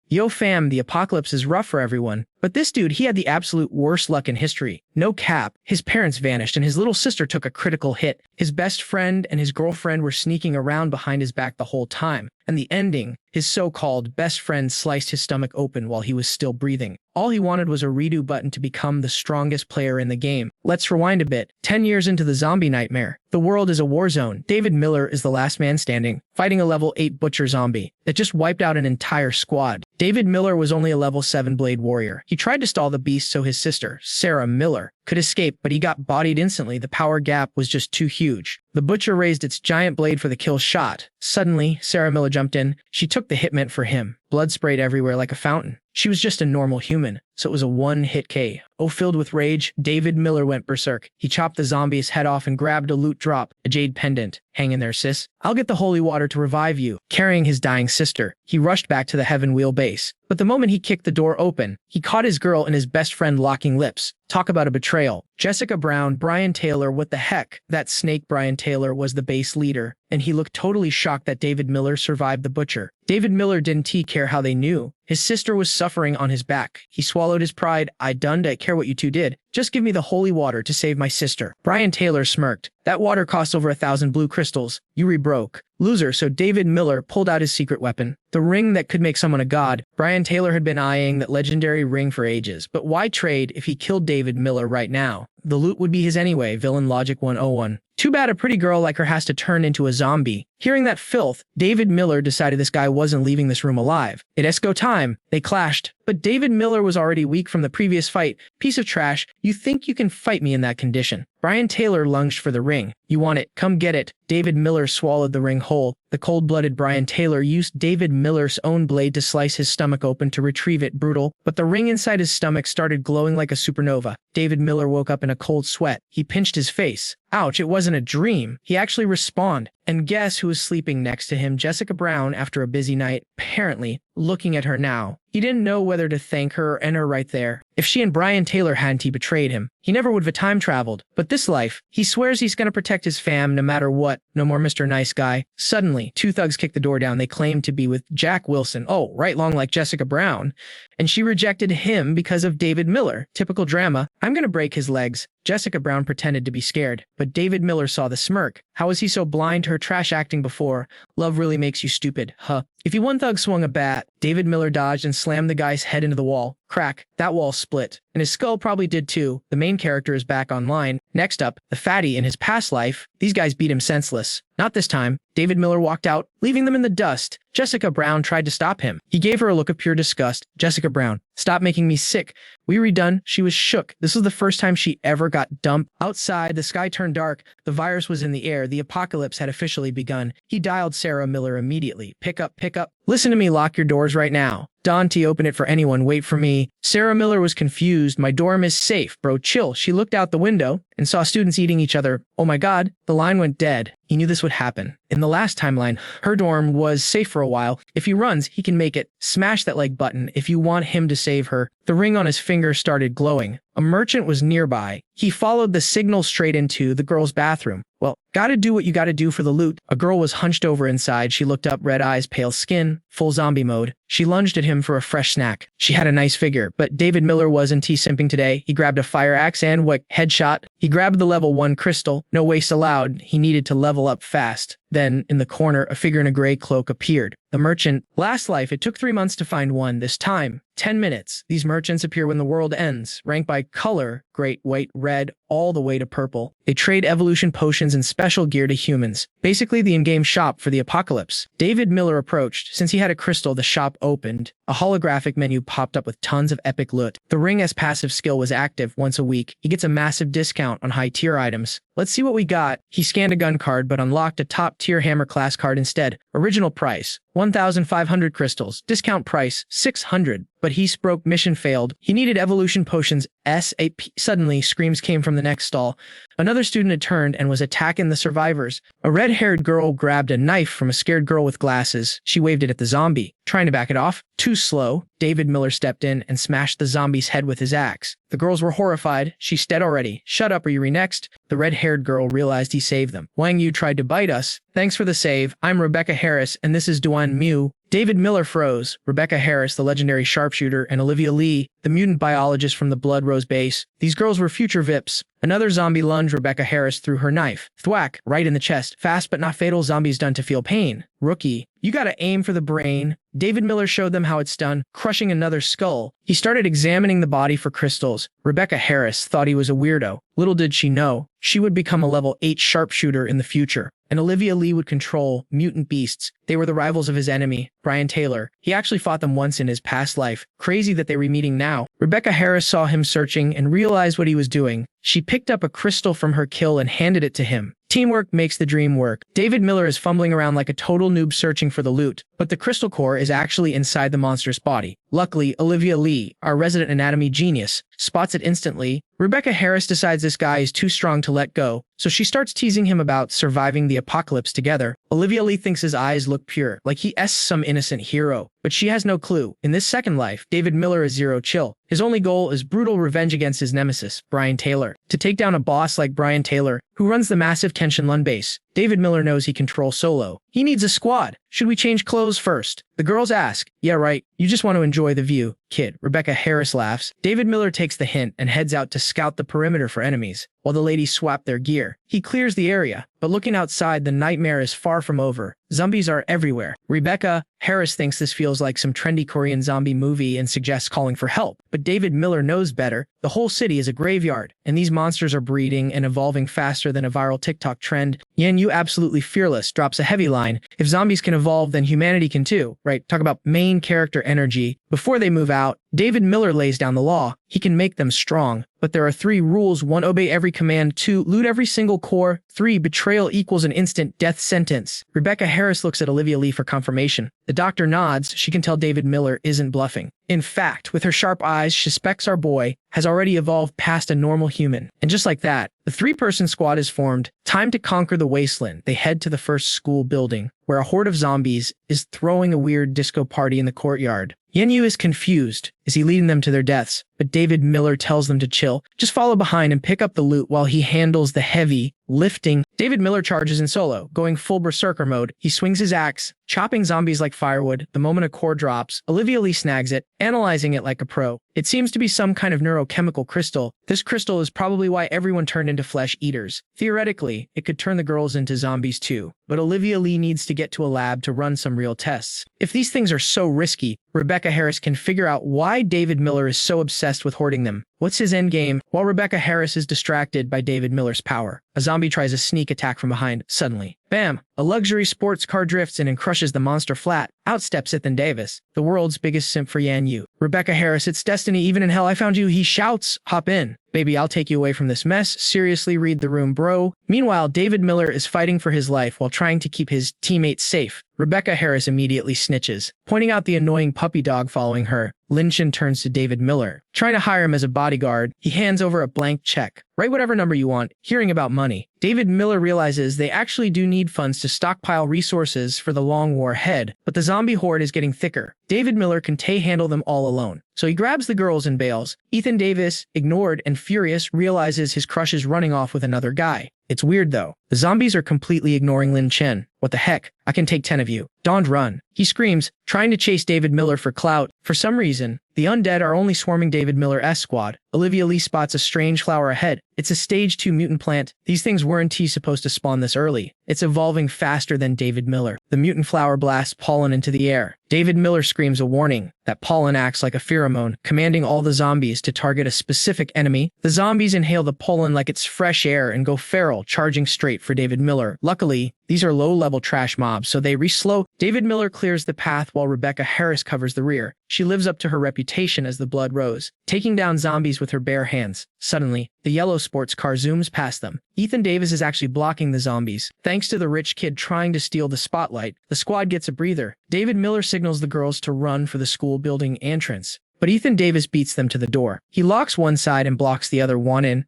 Yo fam, the apocalypse is rough for everyone. But this dude, he had the absolute worst luck in history. No cap, his parents vanished and his little sister took a critical hit. His best friend and his girlfriend were sneaking around behind his back the whole time. And the ending, his so-called best friend sliced his stomach open while he was still breathing. All he wanted was a redo button to become the strongest player in the game. Let's rewind a bit. 10 years into the zombie nightmare. The world is a war zone. David Miller is the last man standing, fighting a level 8 butcher zombie that just wiped out an entire squad. David Miller was only a level 7 blade warrior. He tried to stall the beast so his sister, Sarah Miller, could escape, but he got bodied instantly. The power gap was just too huge. The butcher raised its giant blade for the kill shot. Suddenly, Sarah Miller jumped in. She took the hit meant for him. Blood sprayed everywhere like a fountain. She was just a normal human, so it was a one-hit KO. Filled with rage, David Miller went berserk. He chopped the zombie's head off and grabbed a loot drop, a jade pendant. Hang in there, sis. I'll get the holy water to revive you. Carrying his dying sister, he rushed back to the Heaven Wheel base. But the moment he kicked the door open, he caught his girl and his best friend locking lips. Talk about a betrayal. Jessica Brown, Brian Taylor, what the heck? That snake Brian Taylor was the base leader, and he looked totally shocked that David Miller survived the butcher. David Miller didn't care how they knew. His sister was suffering on his back. He swallowed his pride. I don't care what you two did. Just give me the holy water to save my sister. Brian Taylor smirked. That water costs over 1,000 blue crystals. You rebroke. Loser, so David Miller pulled out his secret weapon. The ring that could make someone a god. Brian Taylor had been eyeing that legendary ring for ages. But why trade if he killed David Miller right now? The loot would be his anyway, villain logic 101. Too bad a pretty girl like her has to turn into a zombie. Hearing that filth, David Miller decided this guy wasn't leaving this room alive. It's go time. They clashed. But David Miller was already weak from the previous fight. Piece of trash. You think you can fight me in that condition? Brian Taylor lunged for the ring. You want it? Come get it. David Miller swallowed the ring whole. The cold-blooded Brian Taylor used David Miller's own blade to slice his stomach open to retrieve it. Brutal. But the ring inside his stomach started glowing like a supernova. David Miller woke up in a cold sweat. He pinched his face. Ouch, it wasn't a dream. He actually respawned. And guess who was sleeping next to him? Jessica Brown after a busy night. Apparently, looking at her now. He didn't know whether to thank her or end her right there. If she and Brian Taylor hadn't betrayed him, he never would have time traveled. But this life, he swears he's gonna protect his fam no matter what. No more Mr. Nice Guy. Suddenly, two thugs kicked the door down. They claimed to be with Jack Wilson. Oh, right long like Jessica Brown. And she rejected him because of David Miller. Typical drama. I'm gonna break his legs. Jessica Brown pretended to be scared, but David Miller saw the smirk. How was he so blind to her trash acting before? Love really makes you stupid, huh? If you one thug swung a bat, David Miller dodged and slammed the guy's head into the wall. Crack. That wall split. And his skull probably did too. The main character is back online. Next up, the fatty in his past life. These guys beat him senseless. Not this time. David Miller walked out, leaving them in the dust. Jessica Brown tried to stop him. He gave her a look of pure disgust. Jessica Brown, stop making me sick. We redone. She was shook. This was the first time she ever got dumped. Outside, the sky turned dark. The virus was in the air. The apocalypse had officially begun. He dialed Sarah Miller immediately. Pick up, pick up. Listen to me, lock your doors right now. Dante, open it for anyone, wait for me. Sarah Miller was confused. My dorm is safe, bro, chill. She looked out the window and saw students eating each other. Oh my god, the line went dead. He knew this would happen. In the last timeline, her dorm was safe for a while. If he runs, he can make it. Smash that like button if you want him to save her. The ring on his finger started glowing. A merchant was nearby. He followed the signal straight into the girl's bathroom. Well, gotta do what you gotta do for the loot. A girl was hunched over inside. She looked up, red eyes, pale skin, full zombie mode. She lunged at him for a fresh snack. She had a nice figure, but David Miller wasn't simping today. He grabbed a fire axe and headshot. He grabbed the level 1 crystal. No waste allowed. He needed to level up fast. Then, in the corner, a figure in a gray cloak appeared. The merchant. Last life, it took 3 months to find one. This time, 10 minutes. These merchants appear when the world ends. Ranked by color, great, white, red, all the way to purple. They trade evolution potions and special gear to humans. Basically the in-game shop for the apocalypse. David Miller approached. Since he had a crystal, the shop opened. A holographic menu popped up with tons of epic loot. The Ring S passive skill was active once a week. He gets a massive discount on high-tier items. Let's see what we got. He scanned a gun card but unlocked a top-tier hammer class card instead. Original price, 1,500 crystals. Discount price, 600. But he spoke mission failed. He needed evolution potions SAP. Suddenly, screams came from the next stall. Another student had turned and was attacking the survivors. A red-haired girl grabbed a knife from a scared girl with glasses. She waved it at the zombie, trying to back it off. Too slow. David Miller stepped in and smashed the zombie's head with his axe. The girls were horrified. She's dead already. Shut up, are you next? The red-haired girl realized he saved them. Wang Yu tried to bite us. Thanks for the save. I'm Rebecca Harris, and this is Duan Mu. David Miller froze. Rebecca Harris, the legendary sharpshooter, and Olivia Lee, the mutant biologist from the Blood Rose base. These girls were future VIPs. Another zombie lunged. Rebecca Harris threw her knife. Thwack, right in the chest. Fast but not fatal. Zombies done to feel pain. Rookie, you gotta aim for the brain. David Miller showed them how it's done, crushing another skull. He started examining the body for crystals. Rebecca Harris thought he was a weirdo. Little did she know, she would become a level 8 sharpshooter in the future. And Olivia Lee would control mutant beasts. They were the rivals of his enemy, Brian Taylor. He actually fought them once in his past life. Crazy that they were meeting now. Rebecca Harris saw him searching and realized what he was doing. She picked up a crystal from her kill and handed it to him. Teamwork makes the dream work. David Miller is fumbling around like a total noob searching for the loot, but the crystal core is actually inside the monster's body. Luckily, Olivia Lee, our resident anatomy genius, spots it instantly. Rebecca Harris decides this guy is too strong to let go, so she starts teasing him about surviving the apocalypse together. Olivia Lee thinks his eyes look pure, like he is some innocent hero, but she has no clue. In this second life, David Miller is zero chill. His only goal is brutal revenge against his nemesis, Brian Taylor. To take down a boss like Brian Taylor, who runs the massive Tension Lun base, David Miller knows he controls solo. He needs a squad. Should we change clothes first? The girls ask. Yeah, right. You just want to enjoy the view, kid. Rebecca Harris laughs. David Miller takes the hint and heads out to scout the perimeter for enemies, while the ladies swap their gear. He clears the area, but looking outside, the nightmare is far from over. Zombies are everywhere. Rebecca Harris thinks this feels like some trendy Korean zombie movie and suggests calling for help. But David Miller knows better. The whole city is a graveyard, and these monsters are breeding and evolving faster than a viral TikTok trend. Yan Yu, absolutely fearless, drops a heavy line. If zombies can evolve, then humanity can too, right? Talk about main character energy. Before they move out, David Miller lays down the law. He can make them strong. But there are 3 rules. 1. Obey every command. 2. Loot every single core. 3. Betrayal equals an instant death sentence. Rebecca Harris looks at Olivia Lee for confirmation. The doctor nods. She can tell David Miller isn't bluffing. In fact, with her sharp eyes, she suspects our boy has already evolved past a normal human. And just like that, the 3-person squad is formed. Time to conquer the wasteland. They head to the first school building, where a horde of zombies is throwing a weird disco party in the courtyard. Yan Yu is confused. Is he leading them to their deaths? But David Miller tells them to chill. Just follow behind and pick up the loot while he handles the heavy lifting. David Miller charges in solo, going full berserker mode. He swings his axe, chopping zombies like firewood. The moment a core drops, Olivia Lee snags it, analyzing it like a pro. It seems to be some kind of neurochemical crystal. This crystal is probably why everyone turned into flesh eaters. Theoretically, it could turn the girls into zombies too. But Olivia Lee needs to get to a lab to run some real tests. If these things are so risky, Rebecca Harris can figure out why David Miller is so obsessed with hoarding them. What's his endgame? While Rebecca Harris is distracted by David Miller's power, a zombie tries a sneak attack from behind. Suddenly, bam! A luxury sports car drifts in and crushes the monster flat. Out steps Ethan Davis, the world's biggest simp for Yan Yu. Rebecca Harris, it's destiny, even in hell I found you, he shouts. Hop in. Baby, I'll take you away from this mess. Seriously, read the room, bro. Meanwhile, David Miller is fighting for his life while trying to keep his teammates safe. Rebecca Harris immediately snitches, pointing out the annoying puppy dog following her. Lin Chen turns to David Miller, trying to hire him as a bodyguard. He hands over a blank check. Write whatever number you want. Hearing about money, David Miller realizes they actually do need funds to stockpile resources for the long war ahead, but the zombie horde is getting thicker. David Miller can handle them all alone, so he grabs the girls and bails. Ethan Davis, ignored and furious, realizes his crush is running off with another guy. It's weird though. The zombies are completely ignoring Lin Chen. What the heck? I can take 10 of you. Don't run. He screams, trying to chase David Miller for clout. For some reason, the undead are only swarming David Miller's squad. Olivia Lee spots a strange flower ahead. It's a stage 2 mutant plant. These things weren't supposed to spawn this early. It's evolving faster than David Miller. The mutant flower blasts pollen into the air. David Miller screams a warning. That pollen acts like a pheromone, commanding all the zombies to target a specific enemy. The zombies inhale the pollen like it's fresh air and go feral, charging straight for David Miller. Luckily, these are low-level trash mobs, so they re-slow. David Miller clears the path while Rebecca Harris covers the rear. She lives up to her reputation as the Blood Rose, taking down zombies with her bare hands. Suddenly, the yellow sports car zooms past them. Ethan Davis is actually blocking the zombies. Thanks to the rich kid trying to steal the spotlight, the squad gets a breather. David Miller signals the girls to run for the school building entrance. But Ethan Davis beats them to the door. He locks one side and blocks the other one in.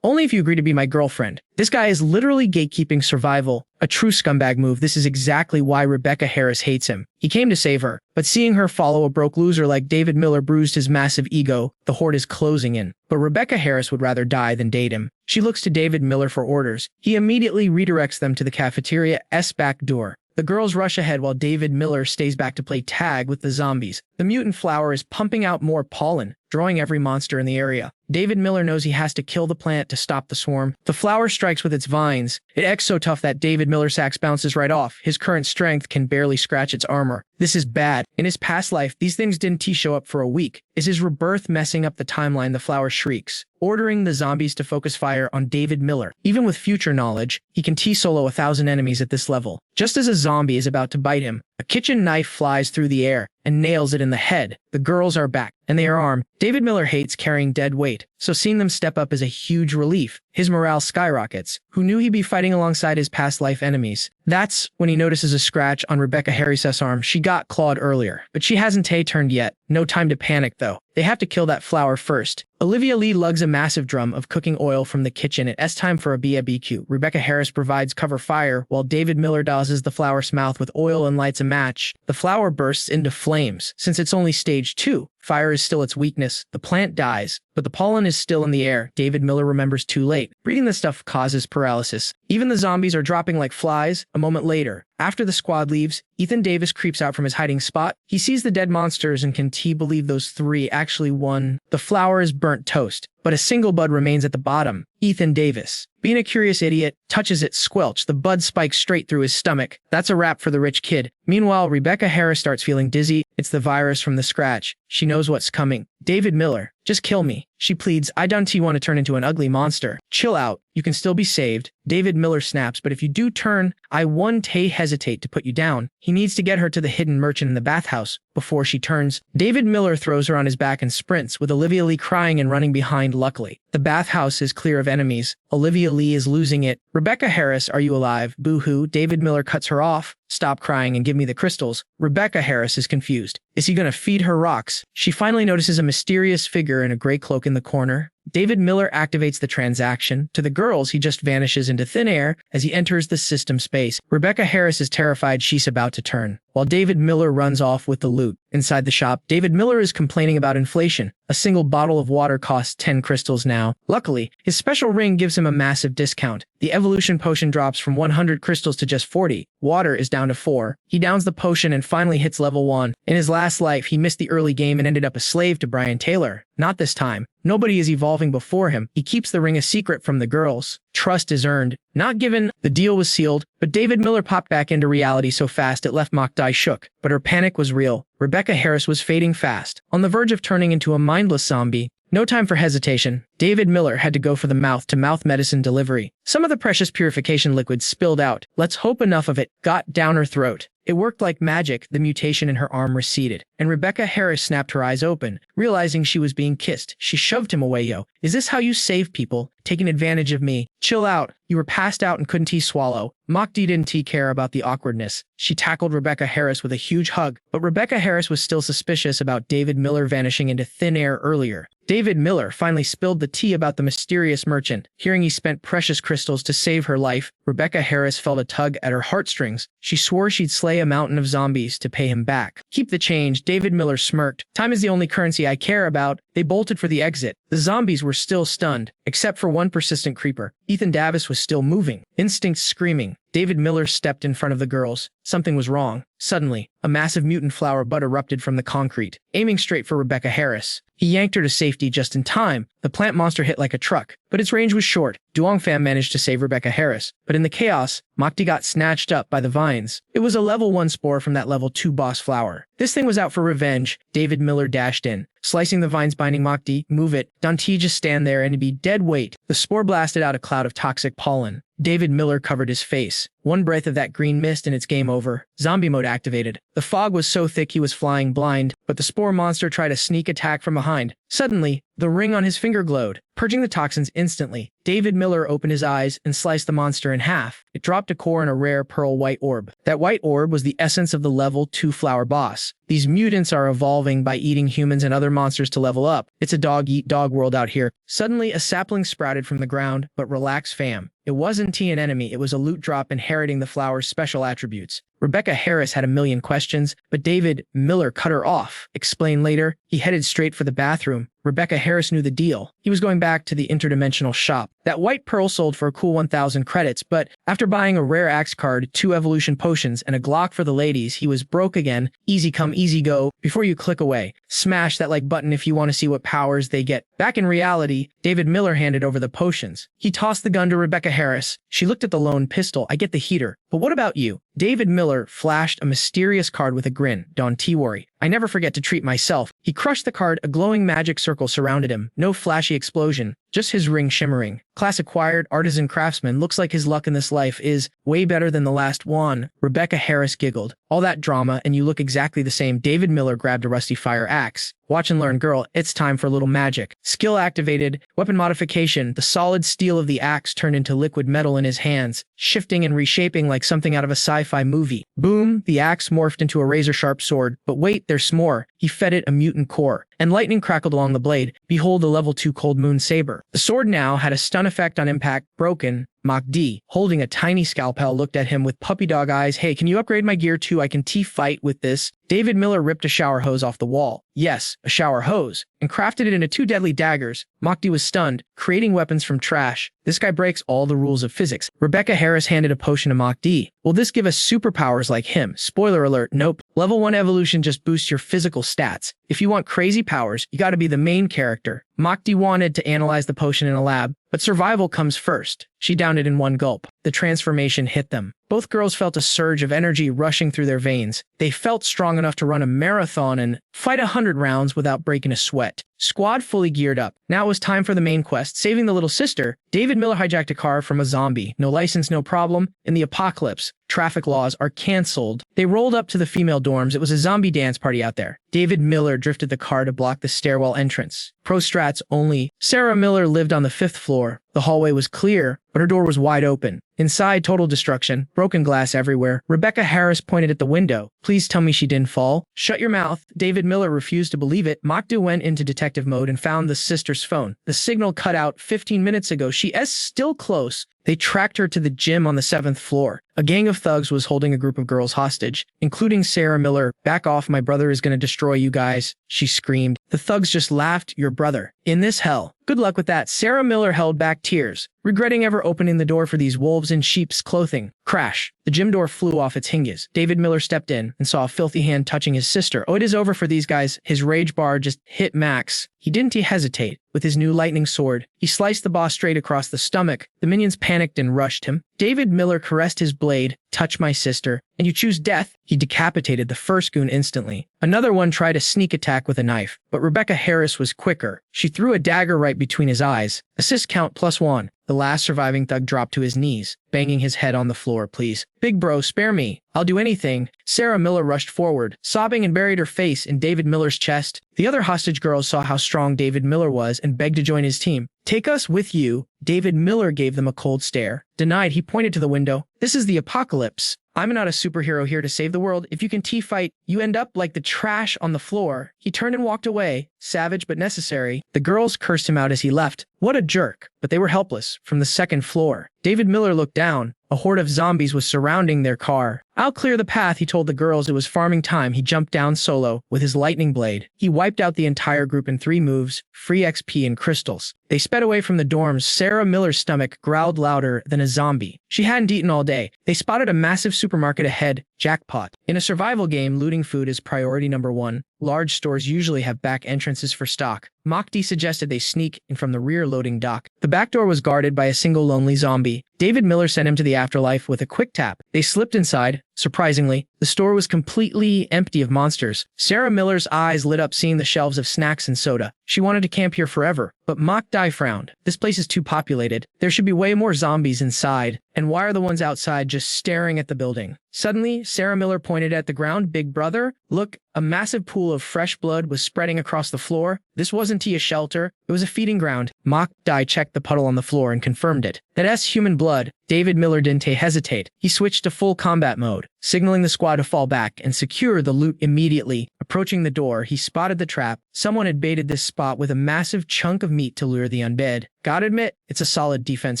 Only if you agree to be my girlfriend. This guy is literally gatekeeping survival. A true scumbag move. This is exactly why Rebecca Harris hates him. He came to save her, but seeing her follow a broke loser like David Miller bruised his massive ego. The horde is closing in. But Rebecca Harris would rather die than date him. She looks to David Miller for orders. He immediately redirects them to the cafeteria's back door. The girls rush ahead while David Miller stays back to play tag with the zombies. The mutant flower is pumping out more pollen, drawing every monster in the area. David Miller knows he has to kill the plant to stop the swarm. The flower strikes with its vines. It acts so tough that David Miller's axe bounces right off. His current strength can barely scratch its armor. This is bad. In his past life, these things didn't show up for a week. Is his rebirth messing up the timeline? The flower shrieks, ordering the zombies to focus fire on David Miller. Even with future knowledge, he can solo 1,000 enemies at this level. Just as a zombie is about to bite him, a kitchen knife flies through the air and nails it in the head. The girls are back, and they are armed. David Miller hates carrying dead weight, so seeing them step up is a huge relief. His morale skyrockets. Who knew he'd be fighting alongside his past life enemies? That's when he notices a scratch on Rebecca Harris's arm. She got clawed earlier, but she hasn't turned yet. No time to panic, though. They have to kill that flower first. Olivia Lee lugs a massive drum of cooking oil from the kitchen. It's time for a BBQ. Rebecca Harris provides cover fire while David Miller douses the flower's mouth with oil and lights a match. The flower bursts into flames. Since it's only stage 2, fire is still its weakness. The plant dies, but the pollen is still in the air. David Miller remembers too late. Breathing the stuff causes paralysis. Even the zombies are dropping like flies. A moment later, after the squad leaves, Ethan Davis creeps out from his hiding spot. He sees the dead monsters and can believe those 3 actually won. The flower is burnt toast, but a single bud remains at the bottom. Ethan Davis, being a curious idiot, touches it. Squelch. The bud spikes straight through his stomach. That's a wrap for the rich kid. Meanwhile, Rebecca Harris starts feeling dizzy. It's the virus from the scratch. She knows what's coming. David Miller, just kill me. She pleads, I don't want to turn into an ugly monster. Chill out. You can still be saved. David Miller snaps, but if you do turn, I won't hesitate to put you down. He needs to get her to the hidden merchant in the bathhouse before she turns. David Miller throws her on his back and sprints, with Olivia Lee crying and running behind. Luckily, the bathhouse is clear of enemies. Olivia Lee is losing it. Rebecca Harris, are you alive? Boo-hoo. David Miller cuts her off. Stop crying and give me the crystals. Rebecca Harris is confused. Is he going to feed her rocks? She finally notices a mysterious figure in a gray cloak in the corner. David Miller activates the transaction. To the girls, he just vanishes into thin air as he enters the system space. Rebecca Harris is terrified she's about to turn, while David Miller runs off with the loot. Inside the shop, David Miller is complaining about inflation. A single bottle of water costs 10 crystals now. Luckily, his special ring gives him a massive discount. The evolution potion drops from 100 crystals to just 40. Water is down to 4. He downs the potion and finally hits level 1. In his last life, he missed the early game and ended up a slave to Brian Taylor. Not this time. Nobody is evolving before him. He keeps the ring a secret from the girls. Trust is earned, not given. The deal was sealed, but David Miller popped back into reality so fast it left Mokdai shook. But her panic was real. Rebecca Harris was fading fast, on the verge of turning into a mindless zombie. No time for hesitation. David Miller had to go for the mouth-to-mouth medicine delivery. Some of the precious purification liquid spilled out. Let's hope enough of it got down her throat. It worked like magic. The mutation in her arm receded, and Rebecca Harris snapped her eyes open, realizing she was being kissed. She shoved him away. Yo, is this how you save people? Taking advantage of me? Chill out. You were passed out and couldn't swallow. Mokdi didn't care about the awkwardness. She tackled Rebecca Harris with a huge hug, but Rebecca Harris was still suspicious about David Miller vanishing into thin air earlier. David Miller finally spilled the tea about the mysterious merchant. Hearing he spent precious crystals to save her life, Rebecca Harris felt a tug at her heartstrings. She swore she'd slay a mountain of zombies to pay him back. Keep the change. David Miller smirked. Time is the only currency I care about. They bolted for the exit. The zombies were still stunned, except for one persistent creeper. Ethan Davis was still moving, instincts screaming. David Miller stepped in front of the girls. Something was wrong. Suddenly, a massive mutant flower bud erupted from the concrete, aiming straight for Rebecca Harris. He yanked her to safety just in time. The plant monster hit like a truck, but its range was short. Duong Pham managed to save Rebecca Harris, but in the chaos, Mokdi got snatched up by the vines. It was a level 1 spore from that level 2 boss flower. This thing was out for revenge. David Miller dashed in, slicing the vines binding Mokdi. Move it. Danti just stand there and be dead weight. The spore blasted out a cloud of toxic pollen. David Miller covered his face. One breath of that green mist and it's game over. Zombie mode activated. The fog was so thick he was flying blind, but the spore monster tried a sneak attack from behind. Suddenly, the ring on his finger glowed, purging the toxins instantly. David Miller opened his eyes and sliced the monster in half. It dropped a core in a rare pearl white orb. That white orb was the essence of the level 2 flower boss. These mutants are evolving by eating humans and other monsters to level up. It's a dog-eat-dog world out here. Suddenly, a sapling sprouted from the ground, but relax fam. It wasn't an enemy, it was a loot drop inheriting the flower's special attributes. Rebecca Harris had a million questions, but David Miller cut her off. Explain later. He headed straight for the bathroom. Rebecca Harris knew the deal. He was going back to the interdimensional shop. That white pearl sold for a cool 1,000 credits, but after buying a rare axe card, 2 evolution potions, and a Glock for the ladies, he was broke again. Easy come, easy go. Before you click away, smash that like button if you want to see what powers they get. Back in reality, David Miller handed over the potions. He tossed the gun to Rebecca Harris. She looked at the lone pistol. I get the heater. But what about you? David Miller flashed a mysterious card with a grin. Don't worry. I never forget to treat myself. He crushed the card. A glowing magic circle surrounded him. No flashy explosion, just his ring shimmering. Class acquired, artisan craftsman. Looks like his luck in this life is way better than the last one. Rebecca Harris giggled. All that drama and you look exactly the same. David Miller grabbed a rusty fire axe. Watch and learn, girl. It's time for a little magic. Skill activated. Weapon modification. The solid steel of the axe turned into liquid metal in his hands, shifting and reshaping like something out of a sci-fi movie. Boom! The axe morphed into a razor-sharp sword. But wait, there's more. He fed it a mutant core, and lightning crackled along the blade. Behold the level 2 Cold Moon Saber. The sword now had a stun effect on impact. Broken. Mach D, holding a tiny scalpel, looked at him with puppy dog eyes. Hey, can you upgrade my gear too? I can fight with this. David Miller ripped a shower hose off the wall. Yes, a shower hose, and crafted it into 2 deadly daggers. Mach D was stunned, creating weapons from trash. This guy breaks all the rules of physics. Rebecca Harris handed a potion to Mach D. Will this give us superpowers like him? Spoiler alert, nope. Level 1 evolution just boosts your physical stats. If you want crazy powers, you gotta be the main character. Mach D wanted to analyze the potion in a lab, but survival comes first. She downed it in one gulp. The transformation hit them. Both girls felt a surge of energy rushing through their veins. They felt strong enough to run a marathon and fight 100 rounds without breaking a sweat. Squad fully geared up. Now it was time for the main quest, saving the little sister. David Miller hijacked a car from a zombie. No license, no problem. In the apocalypse, traffic laws are canceled. They rolled up to the female dorms. It was a zombie dance party out there. David Miller drifted the car to block the stairwell entrance. Pro strats only. Sarah Miller lived on the 5th floor. The hallway was clear, but her door was wide open. Inside, total destruction, broken glass everywhere. Rebecca Harris pointed at the window. Please tell me she didn't fall. Shut your mouth. David Miller refused to believe it. Machdu went into detective mode and found the sister's phone. The signal cut out 15 minutes ago. She is still close. They tracked her to the gym on the 7th floor. A gang of thugs was holding a group of girls hostage, including Sarah Miller. Back off, my brother is going to destroy you guys, she screamed. The thugs just laughed. Your brother. In this hell. Good luck with that. Sarah Miller held back tears, regretting ever opening the door for these wolves in sheep's clothing. Crash. The gym door flew off its hinges. David Miller stepped in and saw a filthy hand touching his sister. Oh, it is over for these guys. His rage bar just hit max. He didn't hesitate. With his new lightning sword, he sliced the boss straight across the stomach. The minions panicked and rushed him. David Miller caressed his blade. Touch my sister, and you choose death. He decapitated the first goon instantly. Another one tried a sneak attack with a knife, but Rebecca Harris was quicker. She threw a dagger right between his eyes. Assist count +1. The last surviving thug dropped to his knees, banging his head on the floor. Please, big bro, spare me. I'll do anything. Sarah Miller rushed forward, sobbing, and buried her face in David Miller's chest. The other hostage girls saw how strong David Miller was and begged to join his team. Take us with you. David Miller gave them a cold stare. Denied. He pointed to the window. This is the apocalypse. I'm not a superhero here to save the world. If you can fight, you end up like the trash on the floor. He turned and walked away, savage but necessary. The girls cursed him out as he left. What a jerk. But they were helpless. From the 2nd floor, David Miller looked down. A horde of zombies was surrounding their car. I'll clear the path, he told the girls. It was farming time. He jumped down solo with his lightning blade. He wiped out the entire group in 3 moves, free XP and crystals. They sped away from the dorms. Sarah Miller's stomach growled louder than a zombie. She hadn't eaten all day. They spotted a massive supermarket ahead. Jackpot. In a survival game, looting food is priority number 1. Large stores usually have back entrances for stock. Mach D suggested they sneak in from the rear loading dock. The back door was guarded by a single lonely zombie. David Miller sent him to the afterlife with a quick tap. They slipped inside. Surprisingly, the store was completely empty of monsters. Sarah Miller's eyes lit up seeing the shelves of snacks and soda. She wanted to camp here forever, but Mach Dai frowned. This place is too populated. There should be way more zombies inside. And why are the ones outside just staring at the building? Suddenly, Sarah Miller pointed at the ground. Big brother, look, a massive pool of fresh blood was spreading across the floor. This wasn't a shelter. It was a feeding ground. Mach Dai checked the puddle on the floor and confirmed it. That's human blood. David Miller didn't hesitate. He switched to full combat mode, signaling the squad to fall back and secure the loot immediately. A Approaching the door, he spotted the trap. Someone had baited this spot with a massive chunk of meat to lure the undead. Gotta admit, it's a solid defense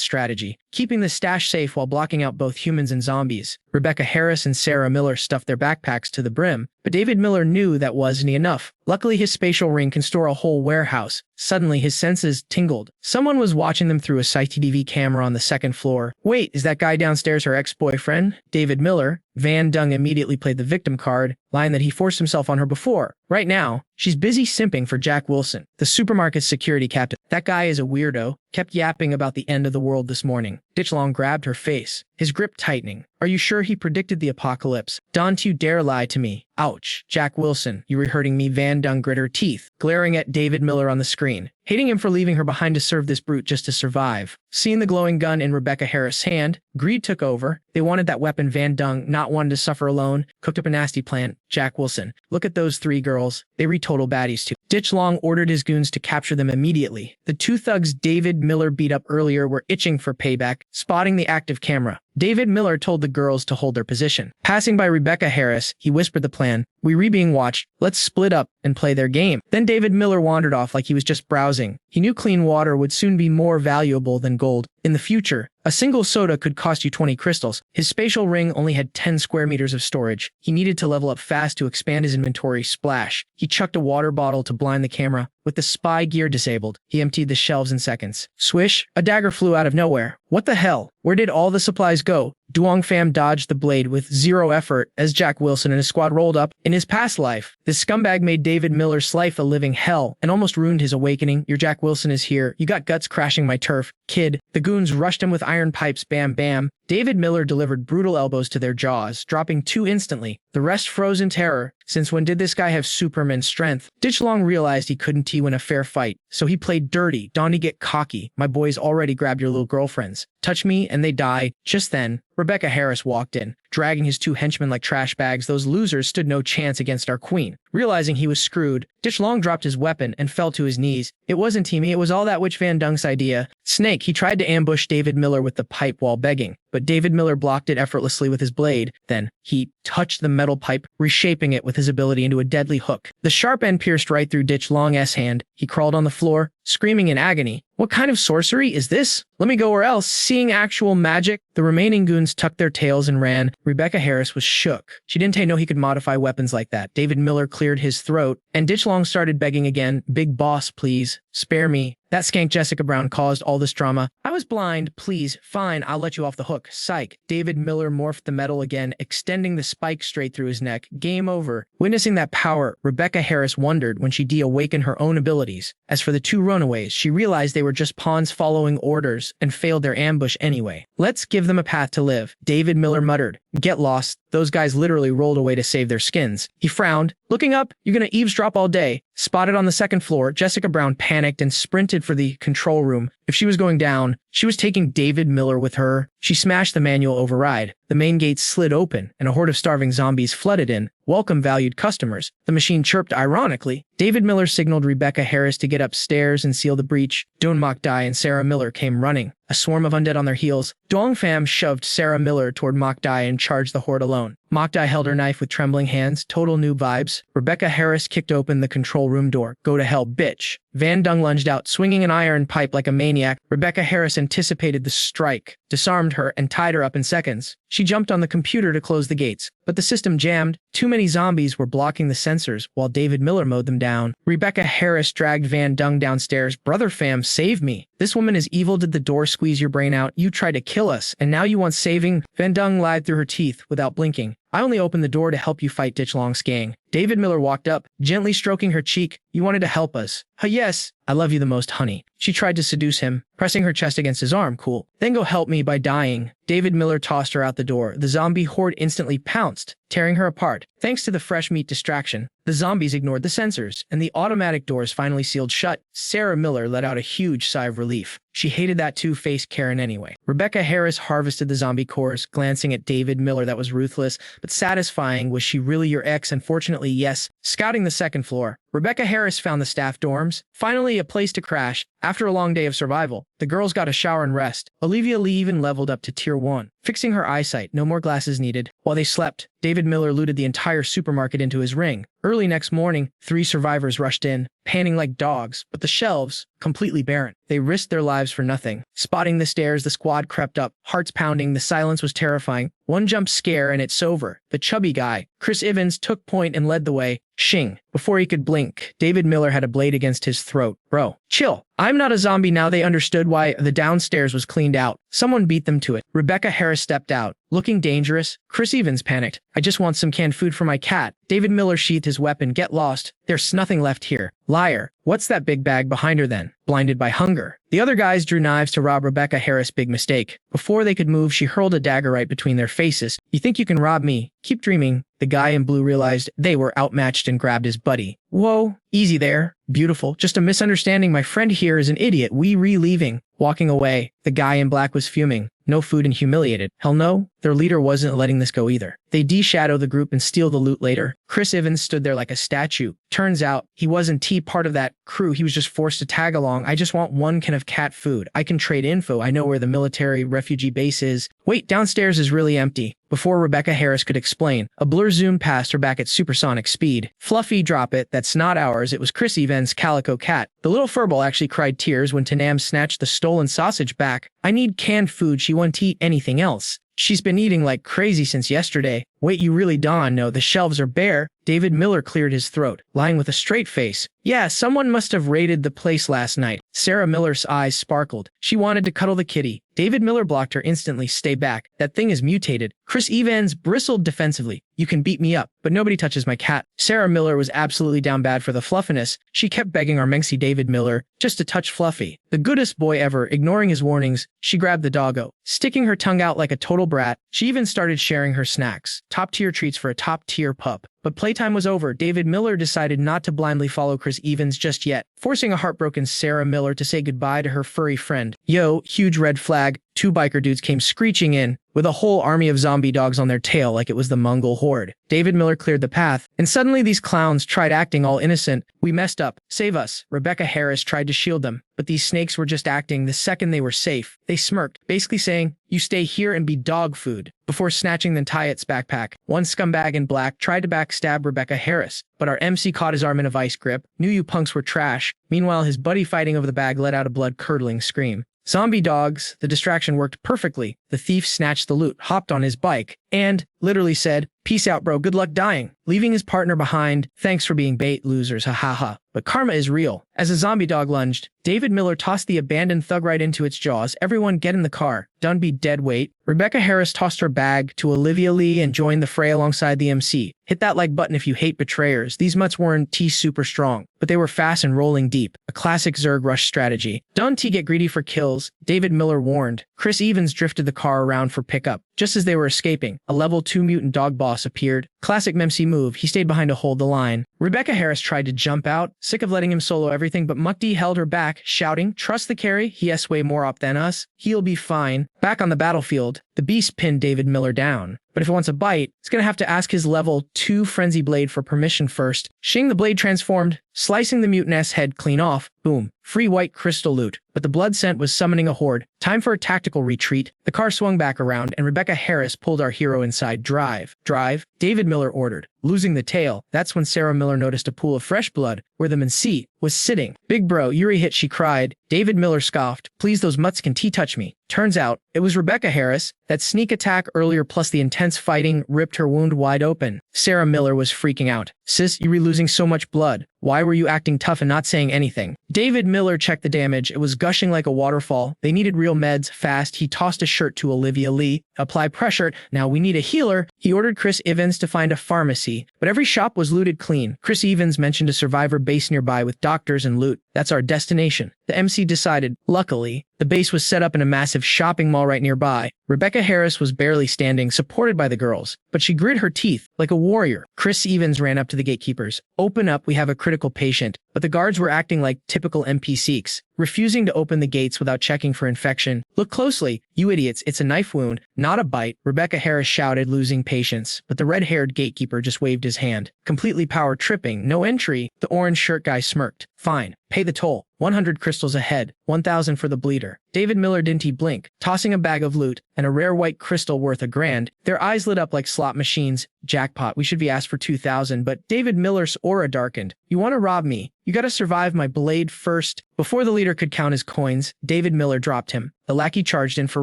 strategy, keeping the stash safe while blocking out both humans and zombies. Rebecca Harris and Sarah Miller stuffed their backpacks to the brim, but David Miller knew that wasn't enough. Luckily, his spatial ring can store a whole warehouse. Suddenly, his senses tingled. Someone was watching them through a CCTV camera on the second floor. Wait, is that guy downstairs her ex-boyfriend? David Miller. Van Dung immediately played the victim card, line that he forced himself on her before. Right now, she's busy simping for Jack Wilson, the supermarket's security captain. That guy is a weirdo. Kept yapping about the end of the world this morning. Ditchlong grabbed her face, his grip tightening. Are you sure he predicted the apocalypse? Don't you dare lie to me. Ouch. Jack Wilson, you were hurting me. Van Dung grit her teeth, glaring at David Miller on the screen, hating him for leaving her behind to serve this brute just to survive. Seeing the glowing gun in Rebecca Harris' hand, greed took over. They wanted that weapon. Van Dung, not wanting to suffer alone, cooked up a nasty plan. Jack Wilson, look at those three girls. They read total baddies too. Ditchlong ordered his goons to capture them immediately. The two thugs David Miller beat up earlier were itching for payback, spotting the active camera. David Miller told the girls to hold their position. Passing by Rebecca Harris, he whispered the plan. We being watched. Let's split up and play their game. Then David Miller wandered off like he was just browsing. He knew clean water would soon be more valuable than gold. In the future, a single soda could cost you 20 crystals. His spatial ring only had 10 square meters of storage. He needed to level up fast to expand his inventory. Splash. He chucked a water bottle to blind the camera. With the spy gear disabled, he emptied the shelves in seconds. Swish, a dagger flew out of nowhere. What the hell? Where did all the supplies go? Duong Pham dodged the blade with zero effort as Jack Wilson and his squad rolled up. In his past life, this scumbag made David Miller's life a living hell and almost ruined his awakening. Your Jack Wilson is here. You got guts crashing my turf. Kid. The goons rushed him with iron pipes. Bam, bam. David Miller delivered brutal elbows to their jaws, dropping 2 instantly. The rest froze in terror. Since when did this guy have Superman strength? Ditchlong realized he couldn't win a fair fight, so he played dirty. Don't he get cocky? My boys already grabbed your little girlfriends. Touch me and they die. Just then, Rebecca Harris walked in, dragging his 2 henchmen like trash bags. Those losers stood no chance against our queen. Realizing he was screwed, Ditchlong dropped his weapon and fell to his knees. It wasn't teaming, it was all that witch Van Dung's idea. Snake, he tried to ambush David Miller with the pipe while begging, but David Miller blocked it effortlessly with his blade. Then, he touched the metal pipe, reshaping it with his ability into a deadly hook. The sharp end pierced right through Ditchlong's hand. He crawled on the floor, screaming in agony. What kind of sorcery is this? Let me go or else. Seeing actual magic, the remaining goons tucked their tails and ran. Rebecca Harris was shook. She didn't know he could modify weapons like that. David Miller cleared his throat, and Ditchlong started begging again. Big boss, please. Spare me. That skank Jessica Brown caused all this drama. I was blind. Please. Fine, I'll let you off the hook. Psych. David Miller morphed the metal again, extending the spike straight through his neck. Game over. Witnessing that power, Rebecca Harris wondered when she de-awakened her own abilities. As for the 2 runaways, she realized they were just pawns following orders and failed their ambush anyway. Let's give them a path to live. David Miller muttered. Get lost. Those guys literally rolled away to save their skins. He frowned. Looking up, you're gonna eavesdrop all day. Spotted on the second floor, Jessica Brown panicked and sprinted for the control room. If she was going down, she was taking David Miller with her. She smashed the manual override. The main gates slid open, and a horde of starving zombies flooded in. Welcome, valued customers. The machine chirped ironically. David Miller signaled Rebecca Harris to get upstairs and seal the breach. Don Mok Dai and Sarah Miller came running, a swarm of undead on their heels. Duong Pham shoved Sarah Miller toward Mok Dai and charged the horde alone. Mok Dai held her knife with trembling hands. Total new vibes. Rebecca Harris kicked open the control room door. Go to hell, bitch. Van Dung lunged out, swinging an iron pipe like a maniac. Rebecca Harris anticipated the strike, disarmed her, and tied her up in seconds. She jumped on the computer to close the gates, but the system jammed. Too many zombies were blocking the sensors while David Miller mowed them down. Rebecca Harris dragged Van Dung downstairs. Brother Pham, save me. This woman is evil. Did the door squeeze your brain out? You tried to kill us, and now you want saving? Van Dung lied through her teeth without blinking. I only opened the door to help you fight Ditchlong's gang. David Miller walked up, gently stroking her cheek. You wanted to help us. Yes, I love you the most, honey. She tried to seduce him, pressing her chest against his arm. Cool. Then go help me by dying. David Miller tossed her out the door. The zombie horde instantly pounced, tearing her apart. Thanks to the fresh meat distraction, the zombies ignored the sensors, and the automatic doors finally sealed shut. Sarah Miller let out a huge sigh of relief. She hated that two-faced Karen anyway. Rebecca Harris harvested the zombie cores, glancing at David Miller. That was ruthless, but satisfying. Was she really your ex? Unfortunately, yes. Scouting the second floor, Rebecca Harris found the staff dorms. Finally, a place to crash. After a long day of survival, the girls got a shower and rest. Olivia Lee even leveled up to Tier 1. fixing her eyesight, no more glasses needed. While they slept, David Miller looted the entire supermarket into his ring. Early next morning, 3 survivors rushed in, panting like dogs, but the shelves, completely barren. They risked their lives for nothing. Spotting the stairs, the squad crept up, hearts pounding, the silence was terrifying. One jump scare and it's over. The chubby guy, Chris Evans, took point and led the way. Shing. Before he could blink, David Miller had a blade against his throat. Bro, chill. I'm not a zombie now. They understood why the downstairs was cleaned out. Someone beat them to it. Rebecca Harris stepped out, looking dangerous. Chris Evans panicked. I just want some canned food for my cat. David Miller sheathed his weapon. Get lost. There's nothing left here. Liar. What's that big bag behind her then? Blinded by hunger. The other guys drew knives to rob Rebecca Harris. Big mistake. Before they could move, she hurled a dagger right between their faces. You think you can rob me? Keep dreaming. The guy in blue realized they were outmatched and grabbed his buddy. Whoa, easy there. Beautiful. Just a misunderstanding. My friend here is an idiot. We leaving. Walking away, the guy in black was fuming. No food and humiliated. Hell no, their leader wasn't letting this go either. They de-shadow the group and steal the loot later. Chris Evans stood there like a statue. Turns out, he wasn't part of that crew. He was just forced to tag along. I just want one can of cat food. I can trade info. I know where the military refugee base is. Wait, downstairs is really empty. Before Rebecca Harris could explain, a blur zoomed past her back at supersonic speed. Fluffy, drop it. That's not ours. It was Chris Evans' calico cat. The little furball actually cried tears when Tanam snatched the stolen sausage back. I need canned food. She won't eat anything else. She's been eating like crazy since yesterday. Wait, you really don't know. The shelves are bare. David Miller cleared his throat, lying with a straight face. Yeah, someone must have raided the place last night. Sarah Miller's eyes sparkled. She wanted to cuddle the kitty. David Miller blocked her instantly. Stay back. That thing is mutated. Chris Evans bristled defensively. You can beat me up, but nobody touches my cat. Sarah Miller was absolutely down bad for the fluffiness. She kept begging Armengsi David Miller just to touch Fluffy. The goodest boy ever, ignoring his warnings, she grabbed the doggo, sticking her tongue out like a total brat. She even started sharing her snacks. Top-tier treats for a top-tier pup. But playtime was over. David Miller decided not to blindly follow Chris Evans just yet, forcing a heartbroken Sarah Miller to say goodbye to her furry friend. Yo, huge red flag. 2 biker dudes came screeching in, with a whole army of zombie dogs on their tail like it was the Mongol horde. David Miller cleared the path, and suddenly these clowns tried acting all innocent. We messed up. Save us. Rebecca Harris tried to shield them, but these snakes were just acting the second they were safe. They smirked, basically saying, you stay here and be dog food, before snatching the Tyet's backpack. One scumbag in black tried to backstab Rebecca Harris, but our MC caught his arm in a vice grip. Knew you punks were trash. Meanwhile, his buddy fighting over the bag let out a blood-curdling scream. Zombie dogs, the distraction worked perfectly. The thief snatched the loot, hopped on his bike, and literally said, peace out, bro, good luck dying, leaving his partner behind. Thanks for being bait, losers, ha ha ha. But karma is real. As a zombie dog lunged, David Miller tossed the abandoned thug right into its jaws. Everyone get in the car. Done be dead weight. Rebecca Harris tossed her bag to Olivia Lee and joined the fray alongside the MC. Hit that like button if you hate betrayers. These mutts weren't super strong, but they were fast and rolling deep. A classic Zerg rush strategy. Don't get greedy for kills, David Miller warned. Chris Evans drifted the car around for pickup. Just as they were escaping, a level 2 mutant dog boss appeared. Classic Memsi move, he stayed behind to hold the line. Rebecca Harris tried to jump out, sick of letting him solo everything, but Mukti held her back, shouting, trust the carry, he has way more up than us. He'll be fine. Back on the battlefield, the beast pinned David Miller down. But if it wants a bite, it's gonna have to ask his level 2 Frenzy Blade for permission first. Shing, the blade transformed, slicing the mutant's head clean off. Boom. Free white crystal loot. But the blood scent was summoning a horde. Time for a tactical retreat. The car swung back around, and Rebecca Harris pulled our hero inside. Drive. Drive. David Miller ordered. Losing the tail, that's when Sarah Miller noticed a pool of fresh blood, where the Mansi was sitting. Big bro, Yuri hit, she cried. David Miller scoffed. Please, those mutts can touch me. Turns out, it was Rebecca Harris. That sneak attack earlier plus the intense fighting ripped her wound wide open. Sarah Miller was freaking out. Sis, Yuri losing so much blood. Why were you acting tough and not saying anything? David Miller checked the damage. It was gushing like a waterfall. They needed real meds, fast. He tossed a shirt to Olivia Lee. Apply pressure. Now we need a healer. He ordered Chris Evans to find a pharmacy. But every shop was looted clean. Chris Evans mentioned a survivor base nearby with doctors and loot. That's our destination. The MC decided. Luckily, the base was set up in a massive shopping mall right nearby. Rebecca Harris was barely standing, supported by the girls, but she grit her teeth like a warrior. Chris Evans ran up to the gatekeepers. Open up, we have a critical patient. But the guards were acting like typical NPCs, refusing to open the gates without checking for infection. Look closely, you idiots, it's a knife wound, not a bite, Rebecca Harris shouted, losing patience. But the red-haired gatekeeper just waved his hand. Completely power-tripping, no entry. The orange shirt guy smirked. Fine, pay the toll. 100 crystals a head. 1,000 for the bleeder. David Miller didn't blink, tossing a bag of loot and a rare white crystal worth $1,000. Their eyes lit up like slot machines. Jackpot, we should be asked for 2,000, but David Miller's aura darkened. You want to rob me? You gotta survive my blade first. Before the leader could count his coins, David Miller dropped him. The lackey charged in for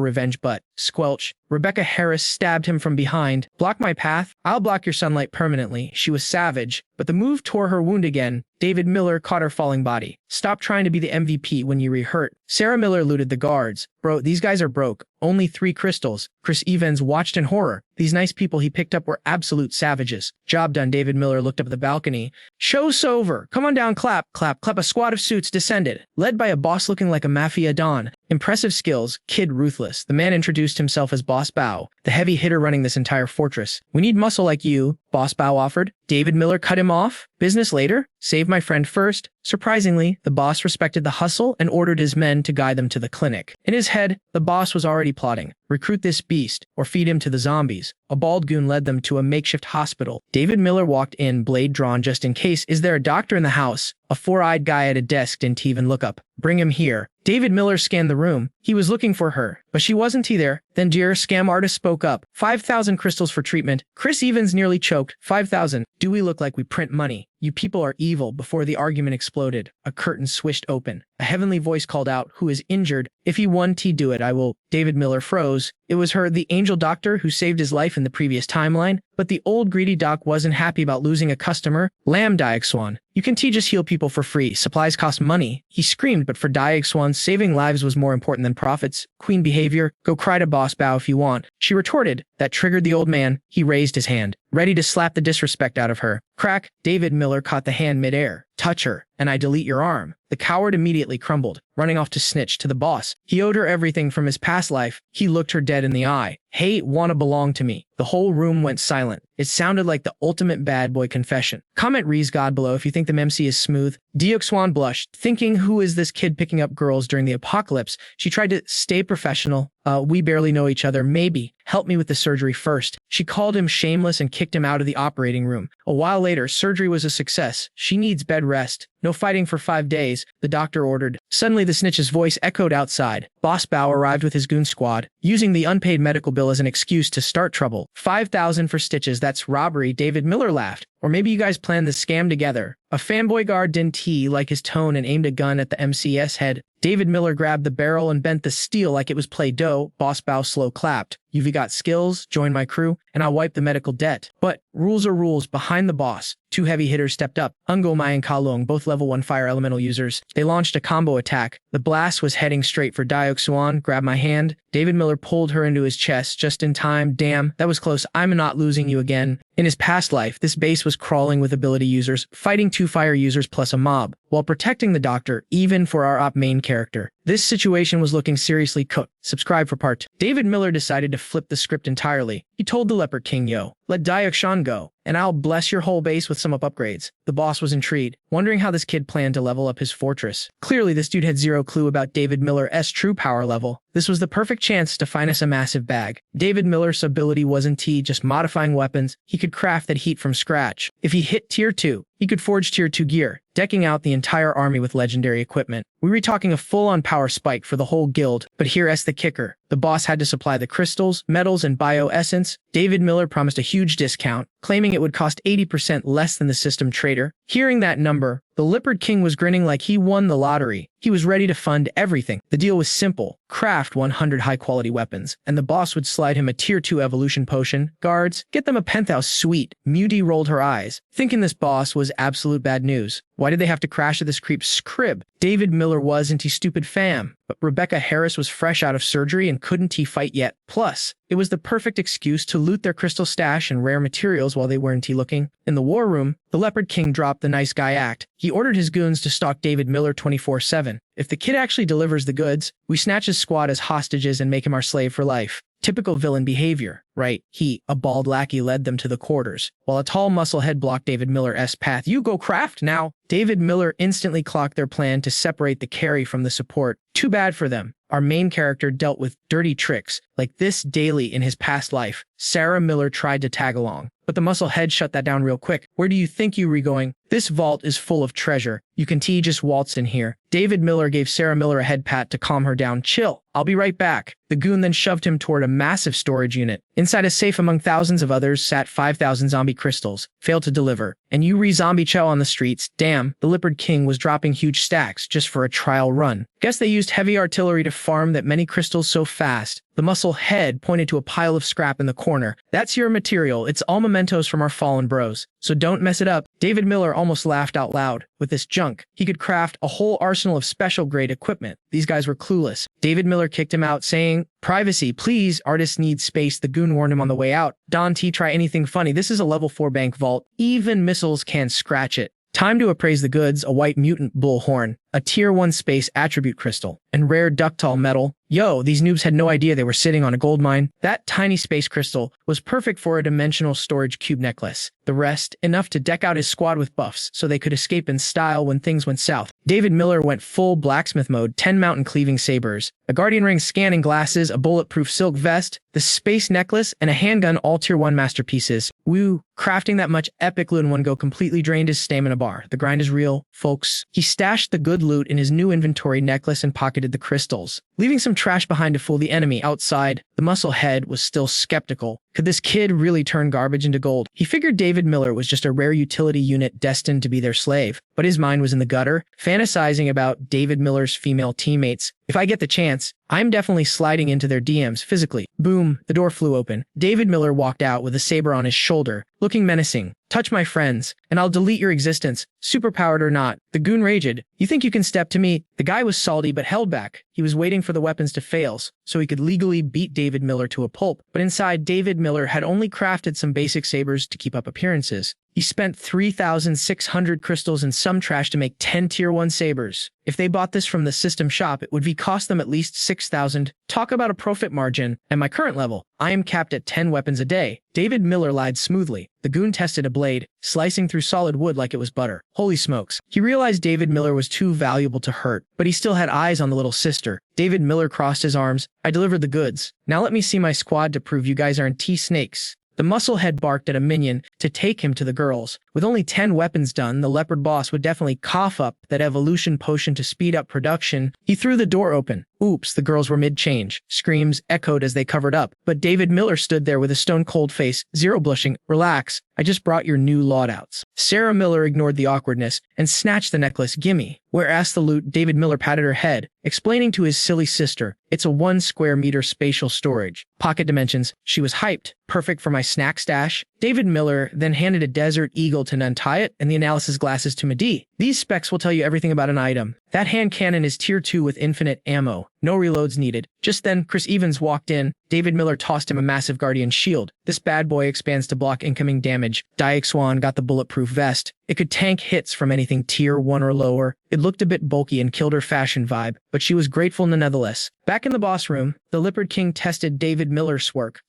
revenge, but squelch. Rebecca Harris stabbed him from behind. Block my path? I'll block your sunlight permanently. She was savage, but the move tore her wound again. David Miller caught her falling body. Stop trying to be the MVP when you re-hurt. Sarah Miller looted the guards. Bro, these guys are broke. Only 3 crystals. Chris Evans watched in horror. These nice people he picked up were absolute savages. Job done. David Miller looked up at the balcony. Show's over. Come on down, clap, clap, clap. A squad of suits descended, led by a boss looking like a mafia don. Impressive skills, kid ruthless. The man introduced himself as Boss Bao, the heavy hitter running this entire fortress. We need muscle like you, Boss Bao offered. David Miller cut him off. Business later. Save my friend first. Surprisingly, the boss respected the hustle and ordered his men to guide them to the clinic. In his head, the boss was already plotting. Recruit this beast, or feed him to the zombies. A bald goon led them to a makeshift hospital. David Miller walked in, blade drawn just in case. Is there a doctor in the house? A 4-eyed guy at a desk didn't even look up. Bring him here. David Miller scanned the room. He was looking for her, but she wasn't there. Then dear scam artist spoke up. 5,000 crystals for treatment. Chris Evans nearly choked. 5,000. Do we look like we print money? You people are evil. Before the argument exploded, a curtain swished open. A heavenly voice called out, who is injured? If he won, do it. I will. David Miller froze. It was her, the angel doctor who saved his life in the previous timeline. But the old greedy doc wasn't happy about losing a customer. Lamb Diaxwan. You can just heal people for free. Supplies cost money. He screamed, but for Diaxwan, saving lives was more important than profits. Queen behavior. Go cry to Boss Bao if you want. She retorted. That triggered the old man. He raised his hand, ready to slap the disrespect out of her. Crack. David Miller caught the hand midair. Touch her, and I delete your arm. The coward immediately crumbled, running off to snitch to the boss. He owed her everything from his past life. He looked her dead in the eye. Hey, wanna belong to me. The whole room went silent. It sounded like the ultimate bad boy confession. Comment Reese God below if you think the MC is smooth. Diaxwan blushed, thinking, who is this kid picking up girls during the apocalypse? She tried to stay professional. We barely know each other. Maybe. Help me with the surgery first. She called him shameless and kicked him out of the operating room. A while later, surgery was a success. She needs bed rest. No fighting for 5 days, the doctor ordered. Suddenly the snitch's voice echoed outside. Boss Bao arrived with his goon squad, using the unpaid medical bill as an excuse to start trouble. 5,000 for stitches, that's robbery, David Miller laughed. Or maybe you guys planned the scam together. A fanboy guard didn't like his tone and aimed a gun at the MC's head. David Miller grabbed the barrel and bent the steel like it was Play-Doh. Boss Bao slow clapped. You've got skills, join my crew, and I'll wipe the medical debt. But rules are rules. Behind the boss, 2 heavy hitters stepped up. Ungo Mai and Kalong, both level 1 fire elemental users. They launched a combo attack. The blast was heading straight for Diaxwan. Grab my hand. David Miller pulled her into his chest just in time. Damn, that was close. I'm not losing you again. In his past life, this base was crawling with ability users, fighting 2 fire users plus a mob, while protecting the doctor, even for our op main character. This situation was looking seriously cooked. Subscribe for part 2. David Miller decided to flip the script entirely. He told the Leopard King, yo, let Diaxwan go, and I'll bless your whole base with some upgrades. The boss was intrigued, wondering how this kid planned to level up his fortress. Clearly, this dude had zero clue about David Miller's true power level. This was the perfect chance to find us a massive bag. David Miller's ability wasn't just modifying weapons. He could craft that heat from scratch. If he hit tier 2, he could forge tier 2 gear, decking out the entire army with legendary equipment. We were talking a full-on power spike for the whole guild, but here's the kicker. The boss had to supply the crystals, metals, and bioessence. David Miller promised a huge discount, claiming it would cost 80% less than the system trader. Hearing that number, the Leopard King was grinning like he won the lottery. He was ready to fund everything. The deal was simple. Craft 100 high-quality weapons, and the boss would slide him a tier 2 evolution potion. Guards, get them a penthouse suite. Muty rolled her eyes, thinking this boss was absolute bad news. Why did they have to crash at this creep's crib? David Miller wasn't he stupid fam, but Rebecca Harris was fresh out of surgery and couldn't fight yet. Plus, it was the perfect excuse to loot their crystal stash and rare materials while they weren't looking. In the war room, the Leopard King dropped the nice guy act. He ordered his goons to stalk David Miller 24/7. If the kid actually delivers the goods, we snatch his squad as hostages and make him our slave for life. Typical villain behavior, right? He, a bald lackey, led them to the quarters, while a tall musclehead blocked David Miller's path. You go craft now! David Miller instantly clocked their plan to separate the carry from the support. Too bad for them. Our main character dealt with dirty tricks like this daily in his past life. Sarah Miller tried to tag along, but the muscle head shut that down real quick. Where do you think you were going? This vault is full of treasure. You can just waltz in here. David Miller gave Sarah Miller a head pat to calm her down. Chill. I'll be right back. The goon then shoved him toward a massive storage unit. Inside a safe among thousands of others sat 5,000 zombie crystals. Failed to deliver. And you re-zombie Xiao on the streets. Damn, the Leopard King was dropping huge stacks just for a trial run. Guess they used heavy artillery to farm that many crystals so fast. The muscle head pointed to a pile of scrap in the corner. That's your material. It's all mementos from our fallen bros. So don't mess it up. David Miller almost laughed out loud. With this junk, he could craft a whole arsenal of special-grade equipment. These guys were clueless. David Miller kicked him out, saying, "Privacy, please. Artists need space." The goon warned him on the way out. "Don T, try anything funny. This is a level 4 bank vault. Even missiles can't scratch it." Time to appraise the goods: a white mutant bullhorn, a tier 1 space attribute crystal, and rare ductile metal. Yo, these noobs had no idea they were sitting on a gold mine. That tiny space crystal was perfect for a dimensional storage cube necklace. The rest, enough to deck out his squad with buffs so they could escape in style when things went south. David Miller went full blacksmith mode: 10 mountain cleaving sabers, a guardian ring, scanning glasses, a bulletproof silk vest, the space necklace, and a handgun, all tier 1 masterpieces. Woo, crafting that much epic loot in one go completely drained his stamina bar. The grind is real, folks. He stashed the good loot in his new inventory necklace and pocketed the crystals, leaving some trash behind to fool the enemy. Outside, the muscle head was still skeptical. Could this kid really turn garbage into gold? He figured David Miller was just a rare utility unit destined to be their slave, but his mind was in the gutter, fantasizing about David Miller's female teammates. If I get the chance, I'm definitely sliding into their DMs physically. Boom, the door flew open. David Miller walked out with a saber on his shoulder, looking menacing. "Touch my friends, and I'll delete your existence, superpowered or not." The goon raged. "You think you can step to me?" The guy was salty but held back. He was waiting for the weapons to fail so he could legally beat David Miller to a pulp. But inside, David Miller had only crafted some basic sabers to keep up appearances. He spent 3,600 crystals and some trash to make 10 tier 1 sabers. If they bought this from the system shop, it would cost them at least 6,000. Talk about a profit margin. At my current level, I am capped at 10 weapons a day. David Miller lied smoothly. The goon tested a blade, slicing through solid wood like it was butter. Holy smokes. He realized David Miller was too valuable to hurt, but he still had eyes on the little sister. David Miller crossed his arms. "I delivered the goods. Now let me see my squad to prove you guys aren't T-snakes." The musclehead barked at a minion to take him to the girls. With only 10 weapons done, the leopard boss would definitely cough up that evolution potion to speed up production. He threw the door open. Oops, the girls were mid-change. Screams echoed as they covered up. But David Miller stood there with a stone-cold face, zero blushing. "Relax, I just brought your new loadouts." Sarah Miller ignored the awkwardness and snatched the necklace. "Gimme." "Where?" asked the loot. David Miller patted her head, explaining to his silly sister, "It's a 1 square meter spatial storage. Pocket dimensions." She was hyped. "Perfect for my snack stash." David Miller then handed a Desert Eagle to untie it and the analysis glasses to Madi. "These specs will tell you everything about an item. That hand cannon is tier 2 with infinite ammo. No reloads needed." Just then, Chris Evans walked in. David Miller tossed him a massive guardian shield. "This bad boy expands to block incoming damage." Dayak Swan got the bulletproof vest. It could tank hits from anything tier 1 or lower. It looked a bit bulky and killed her fashion vibe, but she was grateful nonetheless. Back in the boss room, the Leopard King tested David Miller's work.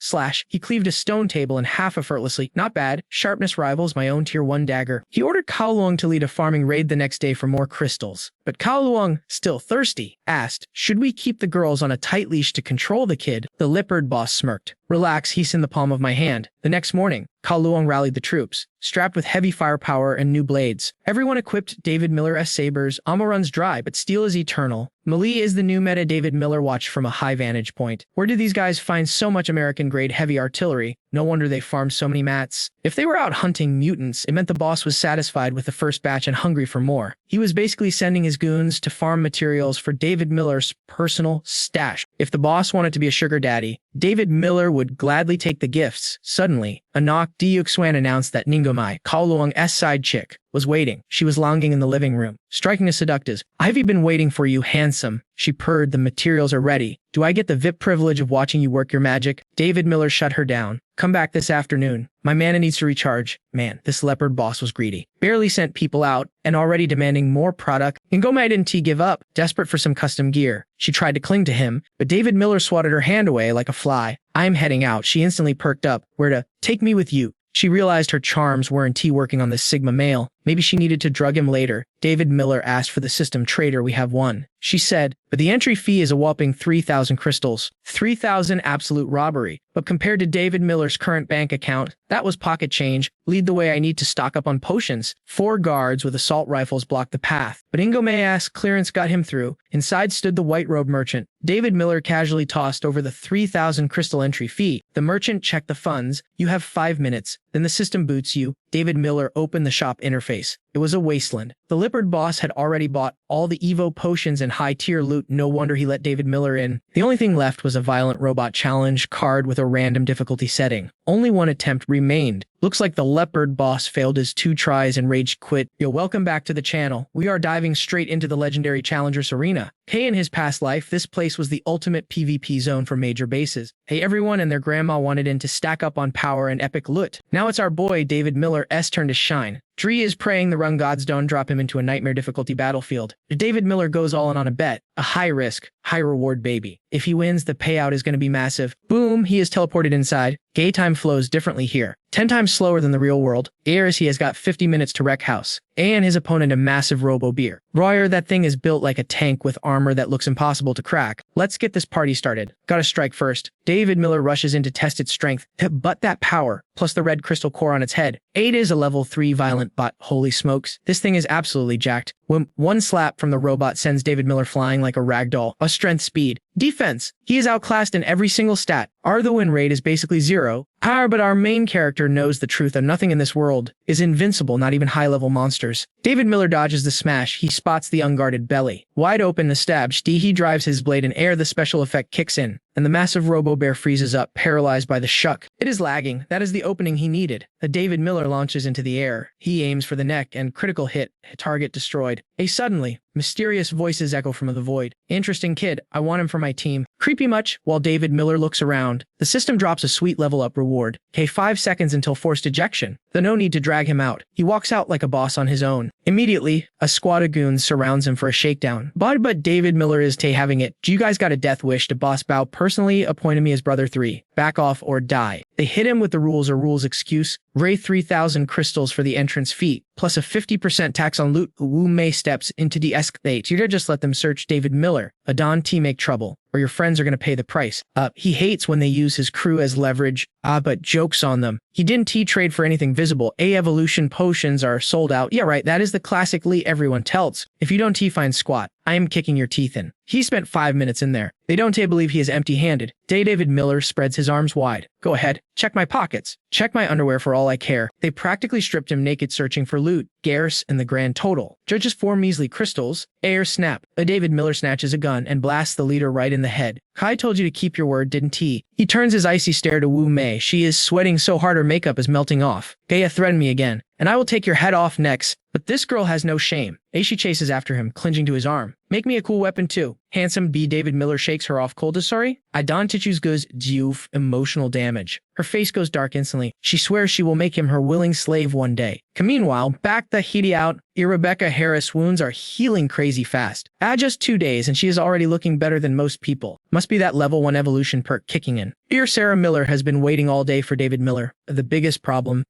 He cleaved a stone table in half effortlessly. "Not bad. Sharpness rivals my own tier 1 dagger." He ordered Cao Luong to lead a farming raid the next day for more crystals. But Cao Luong, still thirsty, asked, "Should we keep the girls on a tight leash to control the kid?" The leopard boss smirked. "Relax, he's in the palm of my hand." The next morning, Cao Luong rallied the troops, strapped with heavy firepower and new blades. Everyone equipped David Miller-esque sabers. Ammo runs dry, but steel is eternal. Melee is the new meta. David Miller watched from a high vantage point. Where did these guys find so much American-grade heavy artillery? No wonder they farmed so many mats. If they were out hunting mutants, it meant the boss was satisfied with the first batch and hungry for more. He was basically sending his goons to farm materials for David Miller's personal stash. If the boss wanted to be a sugar daddy, David Miller would gladly take the gifts. Suddenly, a knock. Swan announced that Ningomai, Cao Luong's side chick, was waiting. She was lounging in the living room, striking a seductive. "I've been waiting for you, handsome." She purred. "The materials are ready. Do I get the VIP privilege of watching you work your magic?" David Miller shut her down. "Come back this afternoon. My mana needs to recharge." Man, this leopard boss was greedy. Barely sent people out, and already demanding more product. Ngomai didn't give up, desperate for some custom gear. She tried to cling to him, but David Miller swatted her hand away like a fly. "I'm heading out." She instantly perked up. "Where to?" "Take me with you." She realized her charms weren't working on this Sigma male. Maybe she needed to drug him later. David Miller asked for the system trader. We have one, she said, but the entry fee is a whopping 3,000 crystals. 3,000 absolute robbery. But compared to David Miller's current bank account, that was pocket change. Lead the way, I need to stock up on potions. 4 guards with assault rifles blocked the path, but Ingomea's clearance got him through. Inside stood the white robe merchant. David Miller casually tossed over the 3,000 crystal entry fee. The merchant checked the funds. You have 5 minutes. Then the system boots you. David Miller opened the shop interface. It was a wasteland. The leopard boss had already bought all the Evo potions and high-tier loot. No wonder he let David Miller in. The only thing left was a violent robot challenge card with a random difficulty setting. Only one attempt remained. Looks like the leopard boss failed his 2 tries and rage quit. Yo, welcome back to the channel. We are diving straight into the legendary Challengers Arena. Hey, in his past life, this place was the ultimate PvP zone for major bases. Hey, everyone and their grandma wanted in to stack up on power and epic loot. Now it's our boy David Miller's turn to shine. Dree is praying the Rung gods don't drop him into a nightmare difficulty battlefield. David Miller goes all in on a bet. A high-risk, high-reward baby. If he wins, the payout is going to be massive. Boom, he is teleported inside. Gay time flows differently here. 10 times slower than the real world. Airs, he has got 50 minutes to wreck house. And his opponent a massive robo-beer. Royer, that thing is built like a tank with armor that looks impossible to crack. Let's get this party started. Gotta strike first. David Miller rushes in to test its strength, but that power, plus the red crystal core on its head. 8 is a level 3 violent bot. Holy smokes. This thing is absolutely jacked. When one slap from the robot sends David Miller flying like a ragdoll. A strength, speed, defense. He is outclassed in every single stat. The win rate is basically 0. But our main character knows the truth, and nothing in this world is invincible, not even high-level monsters. David Miller dodges the smash. He spots the unguarded belly. Wide open the stab. He drives his blade in air. The special effect kicks in, and the massive robo-bear freezes up, paralyzed by the shuck. It is lagging. That is the opening he needed. David Miller launches into the air. He aims for the neck, and critical hit. Target destroyed. Suddenly, mysterious voices echo from the void. Interesting kid. I want him for my team. Creepy much? While David Miller looks around, the system drops a sweet level up reward. 5 seconds until forced ejection. No need to drag him out. He walks out like a boss on his own. Immediately, a squad of goons surrounds him for a shakedown. But David Miller is having it. Do you guys got a death wish? To boss Bao personally appointed me as brother 3. Back off or die. They hit him with the rules excuse. Ray 3,000 crystals for the entrance fee, plus a 50% tax on loot. Wu Mei steps into the escalate. You just let them search David Miller. Adon T make trouble, or your friends are going to pay the price. He hates when they use his crew as leverage. But jokes on them. He didn't trade for anything visible. Evolution potions are sold out. Yeah, right, that is the classic Lee everyone tells. If you don't find squat, I am kicking your teeth in. He spent 5 minutes in there. They don't believe he is empty-handed. David Miller spreads his arms wide. Go ahead. Check my pockets. Check my underwear for all I care. They practically stripped him naked searching for loot. Garrus and the grand total. Judges 4 measly crystals. Air snap. David Miller snatches a gun and blasts the leader right in the head. Kai told you to keep your word, didn't he? He turns his icy stare to Wu Mei. She is sweating so hard her makeup is melting off. Gaia, threaten me again, and I will take your head off next. But this girl has no shame. She chases after him, clinging to his arm. Make me a cool weapon too. Handsome B. David Miller shakes her off cold. Sorry? Idontichus goes doof, emotional damage. Her face goes dark instantly. She swears she will make him her willing slave one day. Meanwhile, back the heaty out. Rebecca Harris wounds are healing crazy fast. Just 2 days and she is already looking better than most people. Must be that level 1 evolution perk kicking in. Sarah Miller has been waiting all day for David Miller. The biggest problem,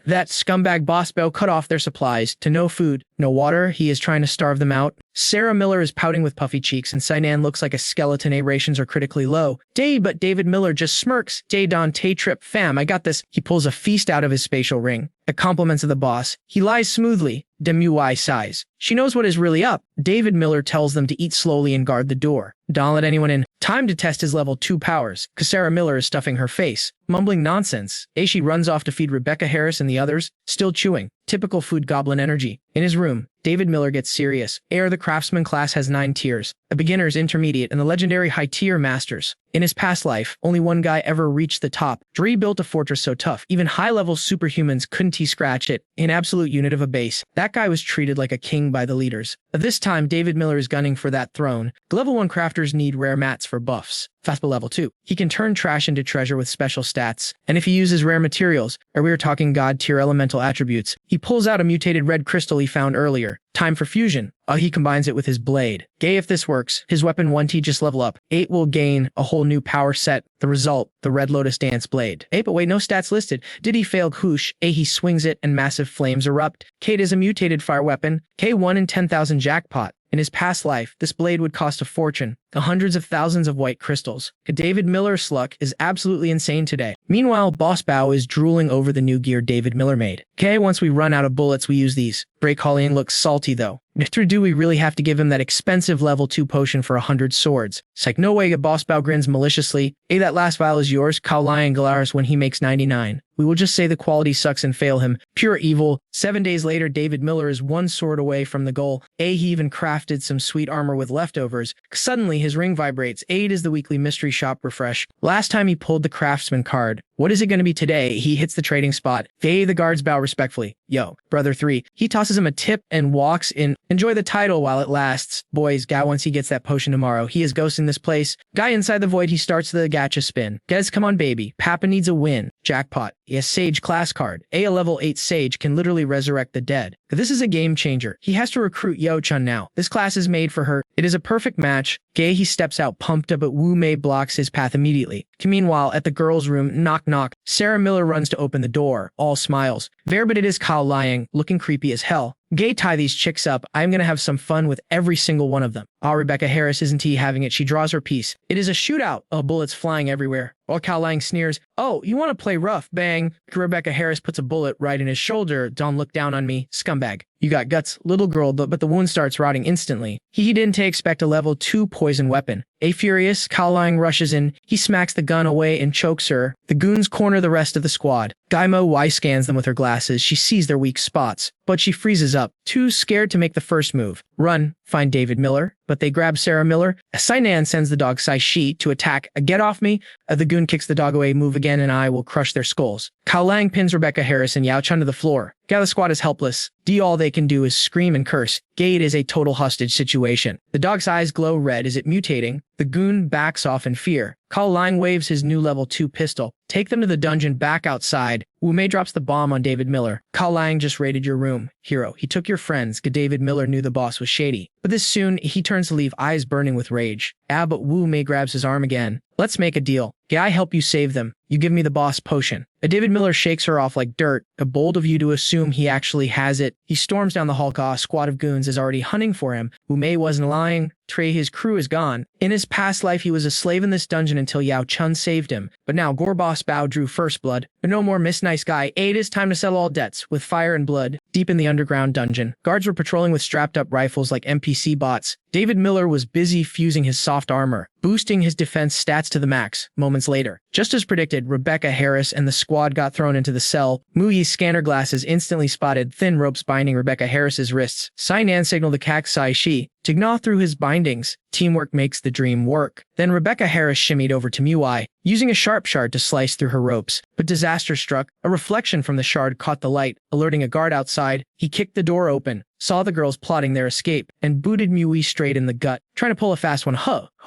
that scumbag boss Bell cut off their supplies to no food, no water. He is trying to starve them out. Sarah Miller is pouting with puffy cheeks and Sinan looks like a skeleton. Rations are critically low. But David Miller just smirks. Dante trip fam, I got this. He pulls a feast out of his spatial ring. The compliments of the boss. He lies smoothly. Demui sighs. She knows what is really up. David Miller tells them to eat slowly and guard the door. Don't let anyone in. Time to test his level 2 powers. Sarah Miller is stuffing her face, mumbling nonsense. She runs off to feed Rebecca Harris and the others, still chewing. Typical food goblin energy. In his room, David Miller gets serious. The craftsman class has 9 tiers. A beginner's, intermediate, and the legendary high-tier masters. In his past life, only one guy ever reached the top. Dree built a fortress so tough, even high-level superhumans couldn't scratch it. An absolute unit of a base. That guy was treated like a king by the leaders. This time, David Miller is gunning for that throne. Level 1 crafters need rare mats for buffs. Fastball level 2. He can turn trash into treasure with special stats. And if he uses rare materials, or we are talking god tier elemental attributes, he pulls out a mutated red crystal he found earlier. Time for fusion. He combines it with his blade. Gay, if this works, his weapon 1T just level up. 8 will gain a whole new power set. The result, the Red Lotus Dance Blade. But wait, no stats listed. Did he fail whoosh? He swings it and massive flames erupt. Kate is a mutated fire weapon. K1 in 10,000 jackpot. In his past life, this blade would cost a fortune, the hundreds of thousands of white crystals. David Miller's luck is absolutely insane today. Meanwhile, Boss Bao is drooling over the new gear David Miller made. Once we run out of bullets, we use these. Breakhollian looks salty though. Do we really have to give him that expensive level 2 potion for 100 swords? It's like, no way. Boss Bao grins maliciously. That last vial is yours, Cao Lion Galaris when he makes 99. We will just say the quality sucks and fail him. Pure evil. 7 days later, David Miller is 1 sword away from the goal. He even crafted some sweet armor with leftovers. Suddenly, his ring vibrates. 8 is the weekly mystery shop refresh. Last time he pulled the craftsman card. What is it going to be today? He hits the trading spot. The guards bow respectfully. Yo, brother 3. He tosses him a tip and walks in. Enjoy the title while it lasts. Boys, guy once he gets that potion tomorrow, he is ghosting this place. Guy inside the void, he starts the gacha spin. Guys, come on baby. Papa needs a win. Jackpot. Yes, Sage class card. A level 8 Sage can literally resurrect the dead. This is a game changer. He has to recruit Yo-Chun now. This class is made for her. It is a perfect match. Gay, he steps out pumped up, but Wu Mei blocks his path immediately. Meanwhile, at the girls' room, knock knock. Sarah Miller runs to open the door, all smiles. There, but it is Cao Liang, looking creepy as hell. Gay, tie these chicks up. I'm gonna have some fun with every single one of them. Rebecca Harris isn't he having it? She draws her piece. It is a shootout. Bullets flying everywhere. While Cao Liang sneers, "Oh, you want to play rough?" Bang. Rebecca Harris puts a bullet right in his shoulder. "Don't look down on me, scumbag. You got guts, little girl," but the wound starts rotting instantly. He didn't expect a level 2 poison weapon. Furious, Cao Liang rushes in. He smacks the gun away and chokes her. The goons corner the rest of the squad. Gaimo Y scans them with her glasses. She sees their weak spots, but she freezes up, too scared to make the first move. Run, find David Miller, but they grab Sarah Miller. Sainan sends the dog Sai Shi to attack. Get off me. The goon kicks the dog away. Move again and I will crush their skulls. Cao Liang pins Rebecca Harris and Yao Chun to the floor. The squad is helpless. All they can do is scream and curse. Gate is a total hostage situation. The dog's eyes glow red. Is it mutating? The goon backs off in fear. Cao Liang waves his new level 2 pistol. Take them to the dungeon back outside. Wu Mei drops the bomb on David Miller. Cao Liang just raided your room. Hero, he took your friends. David Miller knew the boss was shady. But this soon, he turns to leave, eyes burning with rage. But Wu Mei grabs his arm again. Let's make a deal. I help you save them. You give me the boss potion. David Miller shakes her off like dirt. Bold of you to assume he actually has it. He storms down the hall. A squad of goons is already hunting for him. Wu Mei wasn't lying. Trey, his crew is gone. In his past life, he was a slave in this dungeon until Yao Chun saved him. But now, Gore Boss Bao drew first blood. But no more Miss Nice Guy. It is time to settle all debts. With fire and blood, deep in the underground dungeon. Guards were patrolling with strapped-up rifles like NPC bots. David Miller was busy fusing his soft armor, boosting his defense stats to the max. Moments later, just as predicted, Rebecca Harris and the squad got thrown into the cell. Muyi's scanner glasses instantly spotted thin ropes binding Rebecca Harris's wrists. Sainan signaled the Kak Sai Shi to gnaw through his bindings. Teamwork makes the dream work. Then Rebecca Harris shimmied over to Mui, using a sharp shard to slice through her ropes. But disaster struck. A reflection from the shard caught the light, alerting a guard outside. He kicked the door open, saw the girls plotting their escape, and booted Mui straight in the gut. Trying to pull a fast one.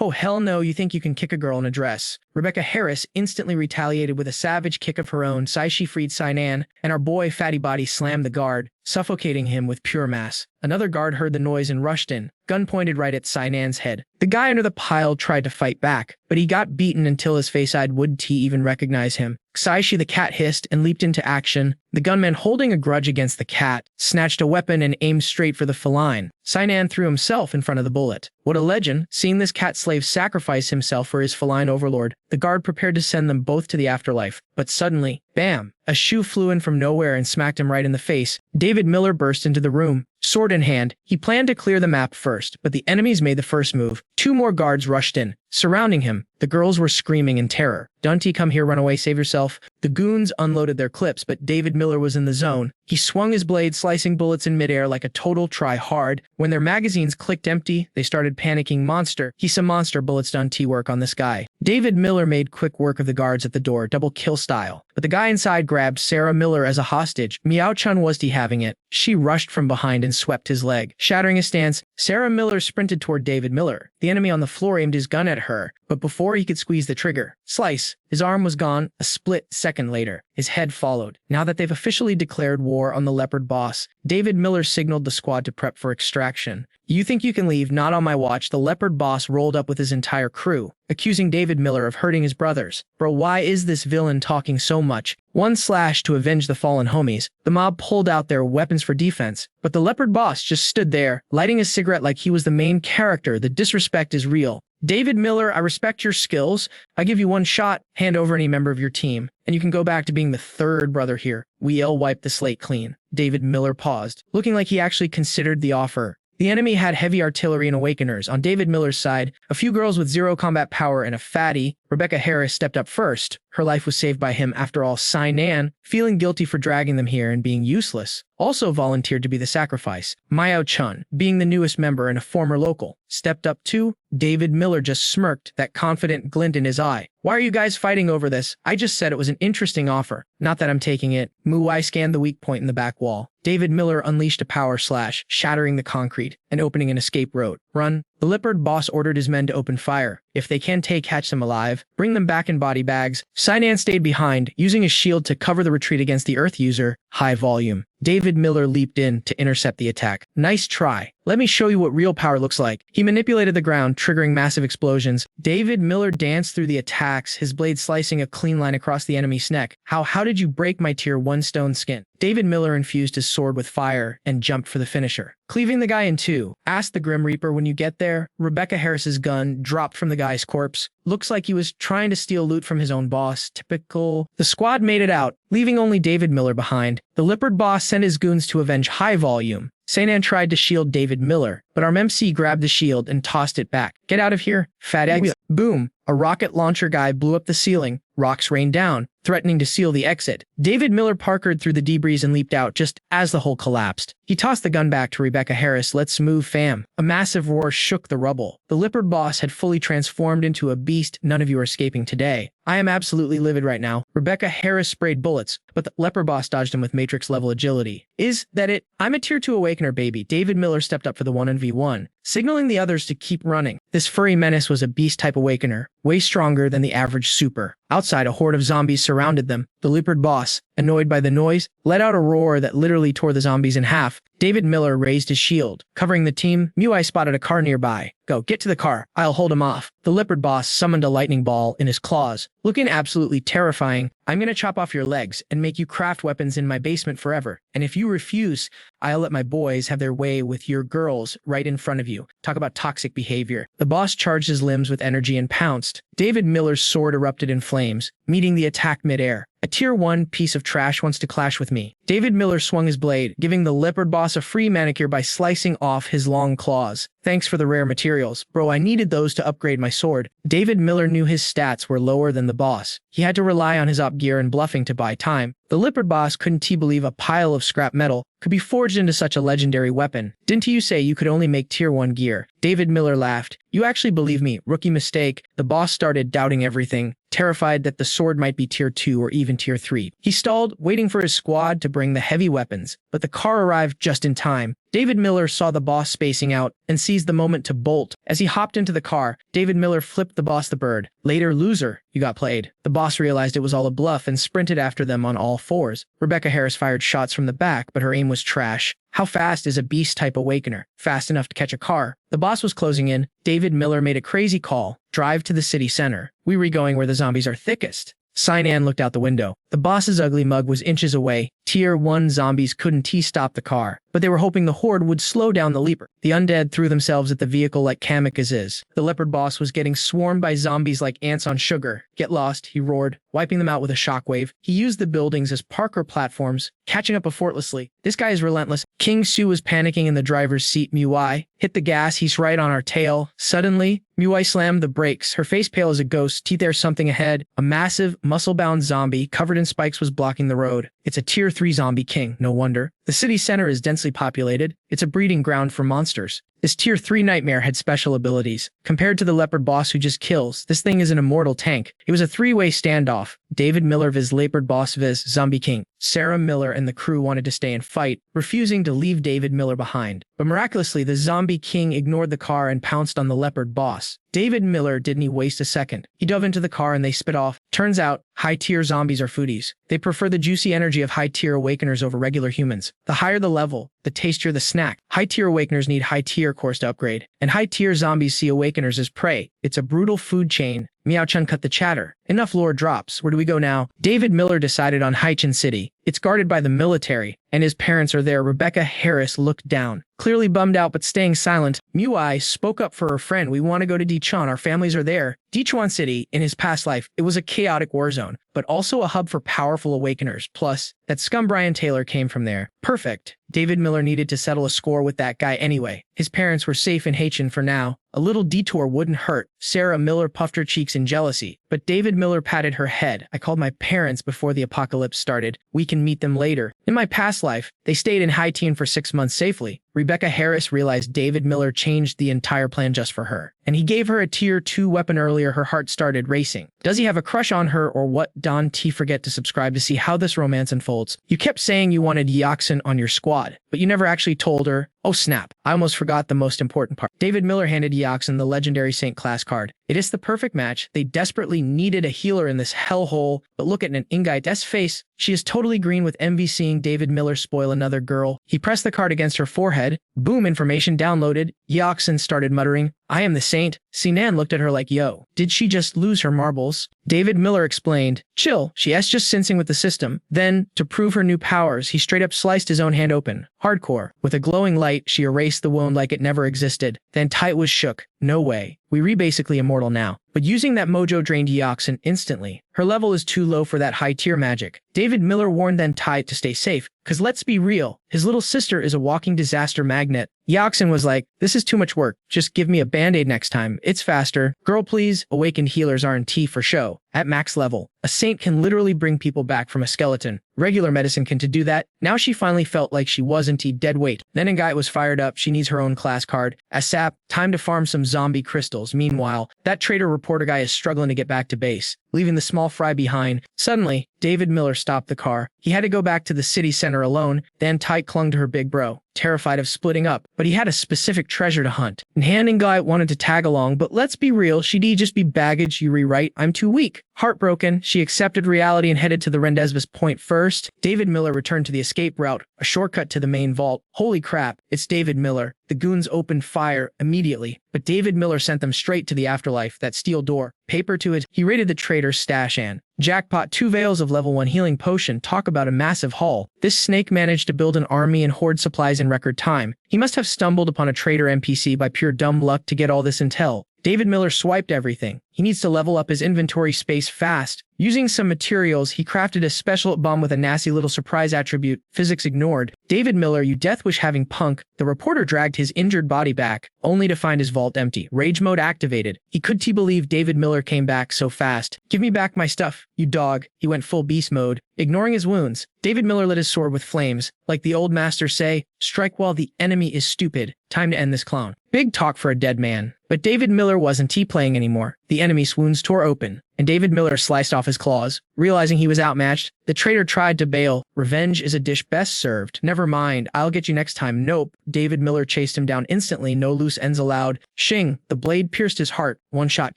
Oh, hell no, you think you can kick a girl in a dress. Rebecca Harris instantly retaliated with a savage kick of her own. Saishi freed Sainan, and our boy Fatty Body slammed the guard, suffocating him with pure mass. Another guard heard the noise and rushed in, gun pointed right at Sainan's head. The guy under the pile tried to fight back, but he got beaten until his face-eyed would T even recognize him. Saishi the cat hissed and leaped into action. The gunman, holding a grudge against the cat, snatched a weapon and aimed straight for the feline. Sainan threw himself in front of the bullet. What a legend, seeing this cat slave sacrifice himself for his feline overlord. The guard prepared to send them both to the afterlife. But suddenly, bam! A shoe flew in from nowhere and smacked him right in the face. David Miller burst into the room, sword in hand. He planned to clear the map first, but the enemies made the first move. 2 more guards rushed in, surrounding him. The girls were screaming in terror. Dunty, come here, run away, save yourself. The goons unloaded their clips, but David Miller was in the zone. He swung his blade, slicing bullets in midair like a total try-hard. When their magazines clicked empty, they started panicking. Monster. He's some monster. Bullets done T-work on this guy. David Miller made quick work of the guards at the door, double kill style. But the guy inside grabbed Sarah Miller as a hostage. Miao Chun was having it. She rushed from behind and swept his leg. Shattering his stance, Sarah Miller sprinted toward David Miller. The enemy on the floor aimed his gun at her, but before he could squeeze the trigger, slice, his arm was gone. A split second second later, his head followed. Now that they've officially declared war on the leopard boss, David Miller signaled the squad to prep for extraction. You think you can leave? Not on my watch. The leopard boss rolled up with his entire crew, accusing David Miller of hurting his brothers. Bro, why is this villain talking so much? One slash to avenge the fallen homies. The mob pulled out their weapons for defense, but the leopard boss just stood there, lighting a cigarette like he was the main character. The disrespect is real. David Miller, I respect your skills. I give you one shot, hand over any member of your team, and you can go back to being the third brother here. We'll wipe the slate clean. David Miller paused, looking like he actually considered the offer. The enemy had heavy artillery and awakeners. On David Miller's side, a few girls with zero combat power and a fatty. Rebecca Harris stepped up first. Her life was saved by him after all. Nan, feeling guilty for dragging them here and being useless, also volunteered to be the sacrifice. Miao Chun, being the newest member and a former local, stepped up too. David Miller just smirked, that confident glint in his eye. Why are you guys fighting over this? I just said it was an interesting offer. Not that I'm taking it. Muai scanned the weak point in the back wall. David Miller unleashed a power slash, shattering the concrete and opening an escape road. Run. The leopard boss ordered his men to open fire. If they can catch them alive, bring them back in body bags. Nan stayed behind, using his shield to cover the retreat against the Earth user. High volume. David Miller leaped in to intercept the attack. Nice try. Let me show you what real power looks like. He manipulated the ground, triggering massive explosions. David Miller danced through the attacks, his blade slicing a clean line across the enemy's neck. How did you break my tier 1 stone skin? David Miller infused his sword with fire and jumped for the finisher, cleaving the guy in two. Ask the Grim Reaper when you get there. Rebecca Harris's gun dropped from the guy's corpse. Looks like he was trying to steal loot from his own boss. Typical. The squad made it out, leaving only David Miller behind. The leopard boss sent his goons to avenge High Volume. Nan tried to shield David Miller, but our MC grabbed the shield and tossed it back. Get out of here, fat eggs. Boom. A rocket launcher guy blew up the ceiling. Rocks rained down, threatening to seal the exit. David Miller parkoured through the debris and leaped out just as the hole collapsed. He tossed the gun back to Rebecca Harris. Let's move, fam. A massive roar shook the rubble. The leopard boss had fully transformed into a beast. None of you are escaping today. I am absolutely livid right now. Rebecca Harris sprayed bullets, but the leopard boss dodged him with Matrix-level agility. Is that it? I'm a tier 2 awakener, baby. David Miller stepped up for the 1v1, signaling the others to keep running. This furry menace was a beast-type awakener, way stronger than the average super. Outside, a horde of zombies surrounded them. The leopard boss, annoyed by the noise, let out a roar that literally tore the zombies in half. David Miller raised his shield, covering the team. Muai spotted a car nearby. Go, get to the car. I'll hold him off. The leopard boss summoned a lightning ball in his claws, looking absolutely terrifying. I'm gonna chop off your legs and make you craft weapons in my basement forever. And if you refuse, I'll let my boys have their way with your girls right in front of you. Talk about toxic behavior. The boss charged his limbs with energy and pounced. David Miller's sword erupted in flames, meeting the attack midair. A tier 1 piece of trash wants to clash with me. David Miller swung his blade, giving the leopard boss a free manicure by slicing off his long claws. Thanks for the rare materials. Bro, I needed those to upgrade my sword. David Miller knew his stats were lower than the boss. He had to rely on his op gear and bluffing to buy time. The leopard boss couldn't believe a pile of scrap metal could be forged into such a legendary weapon. Didn't you say you could only make tier 1 gear? David Miller laughed. You actually believe me. Rookie mistake. The boss started doubting everything, terrified that the sword might be tier 2 or even tier 3. He stalled, waiting for his squad to bring the heavy weapons, but the car arrived just in time. David Miller saw the boss spacing out and seized the moment to bolt. As he hopped into the car, David Miller flipped the boss the bird. Later, loser, you got played. The boss realized it was all a bluff and sprinted after them on all fours. Rebecca Harris fired shots from the back, but her aim was trash. How fast is a beast-type awakener? Fast enough to catch a car. The boss was closing in. David Miller made a crazy call. Drive to the city center. We were going where the zombies are thickest. Nan looked out the window. The boss's ugly mug was inches away. Tier 1 zombies couldn't stop the car, but they were hoping the horde would slow down the leaper. The undead threw themselves at the vehicle like kamikazes. The leopard boss was getting swarmed by zombies like ants on sugar. Get lost, he roared, wiping them out with a shockwave. He used the buildings as parkour platforms, catching up effortlessly. This guy is relentless. King Su was panicking in the driver's seat. Muai, hit the gas, he's right on our tail. Suddenly, Muai slammed the brakes, her face pale as a ghost. Teeth, there's something ahead. A massive, muscle-bound zombie covered in spikes was blocking the road. It's a tier 3 zombie king, no wonder. The city center is densely populated. It's a breeding ground for monsters. This tier 3 nightmare had special abilities. Compared to the leopard boss who just kills, this thing is an immortal tank. It was a three-way standoff. David Miller vs leopard boss vs zombie king. Sarah Miller and the crew wanted to stay and fight, refusing to leave David Miller behind. But miraculously, the zombie king ignored the car and pounced on the leopard boss. David Miller didn't waste a second. He dove into the car and they sped off. Turns out, high-tier zombies are foodies. They prefer the juicy energy of high-tier awakeners over regular humans. The higher the level, the tastier the snack. High-tier awakeners need high-tier cores to upgrade, and high-tier zombies see awakeners as prey. It's a brutal food chain. Meow-chan cut the chatter. Enough lore drops. Where do we go now? David Miller decided on Haichin City. It's guarded by the military, and his parents are there. Rebecca Harris looked down, clearly bummed out but staying silent. Muai spoke up for her friend. We want to go to Dichuan. Our families are there. Dichuan City, in his past life, it was a chaotic war zone, but also a hub for powerful awakeners. Plus, that scum Brian Taylor came from there. Perfect. David Miller needed to settle a score with that guy anyway. His parents were safe in Haichin for now. A little detour wouldn't hurt. Sarah Miller puffed her cheeks in jealousy, but David Miller patted her head. I called my parents before the apocalypse started. We can meet them later. In my past life, they stayed in Haichin for 6 months safely. Rebecca Harris realized David Miller changed the entire plan just for her, and he gave her a tier 2 weapon earlier. Her heart started racing. Does he have a crush on her or what? Don T. Forget to subscribe to see how this romance unfolds. You kept saying you wanted Yoxin on your squad, but you never actually told her. Oh snap, I almost forgot the most important part. David Miller handed Yoxin the legendary Saint class card. It is the perfect match. They desperately needed a healer in this hellhole, but look at an Ingai's face. She is totally green with envy seeing David Miller spoil another girl. He pressed the card against her forehead. Boom, information downloaded. Yoxin started muttering, I am the saint. Sinan looked at her like, yo, did she just lose her marbles? David Miller explained, chill, she's just syncing with the system. Then, to prove her new powers, he straight up sliced his own hand open. Hardcore. With a glowing light, she erased the wound like it never existed. Then Tight was shook. No way. We basically immortal now. But using that mojo drained Yoxin instantly. Her level is too low for that high-tier magic. David Miller warned then Tight to stay safe, cause let's be real, his little sister is a walking disaster magnet. Yoxin was like, this is too much work, just give me a band-aid next time, it's faster. Girl please, awakened healers aren't T for show. At max level, a saint can literally bring people back from a skeleton. Regular medicine can to do that. Now she finally felt like she wasn't dead weight. Then Ngai was fired up, she needs her own class card. ASAP, time to farm some zombie crystals. Meanwhile, that traitor reporter guy is struggling to get back to base, leaving the small fry behind. Suddenly, David Miller stopped the car. He had to go back to the city center alone. Then Tight clung to her big bro, terrified of splitting up, but he had a specific treasure to hunt. And Han and Guy wanted to tag along, but let's be real, she'd just be baggage you rewrite. I'm too weak. Heartbroken, she accepted reality and headed to the Rendezvous point first. David Miller returned to the escape route, a shortcut to the main vault. Holy crap, it's David Miller. The goons opened fire immediately, but David Miller sent them straight to the afterlife, that steel door. Paper to it, he raided the trader's stash and jackpot, 2 vials of level 1 healing potion. Talk about a massive haul. This snake managed to build an army and hoard supplies in record time. He must have stumbled upon a trader NPC by pure dumb luck to get all this intel. David Miller swiped everything. He needs to level up his inventory space fast. Using some materials, he crafted a special bomb with a nasty little surprise attribute, physics ignored. David Miller, you death wish having punk. The reporter dragged his injured body back, only to find his vault empty. Rage mode activated. He couldn't believe David Miller came back so fast. Give me back my stuff, you dog. He went full beast mode. Ignoring his wounds, David Miller lit his sword with flames. Like the old master say, strike while the enemy is stupid. Time to end this clown. Big talk for a dead man. But David Miller wasn't playing anymore. The enemy's wounds tore open, and David Miller sliced off his claws. Realizing he was outmatched, the traitor tried to bail. Revenge is a dish best served. Never mind, I'll get you next time. Nope. David Miller chased him down instantly. No loose ends allowed. Shing, the blade pierced his heart. One-shot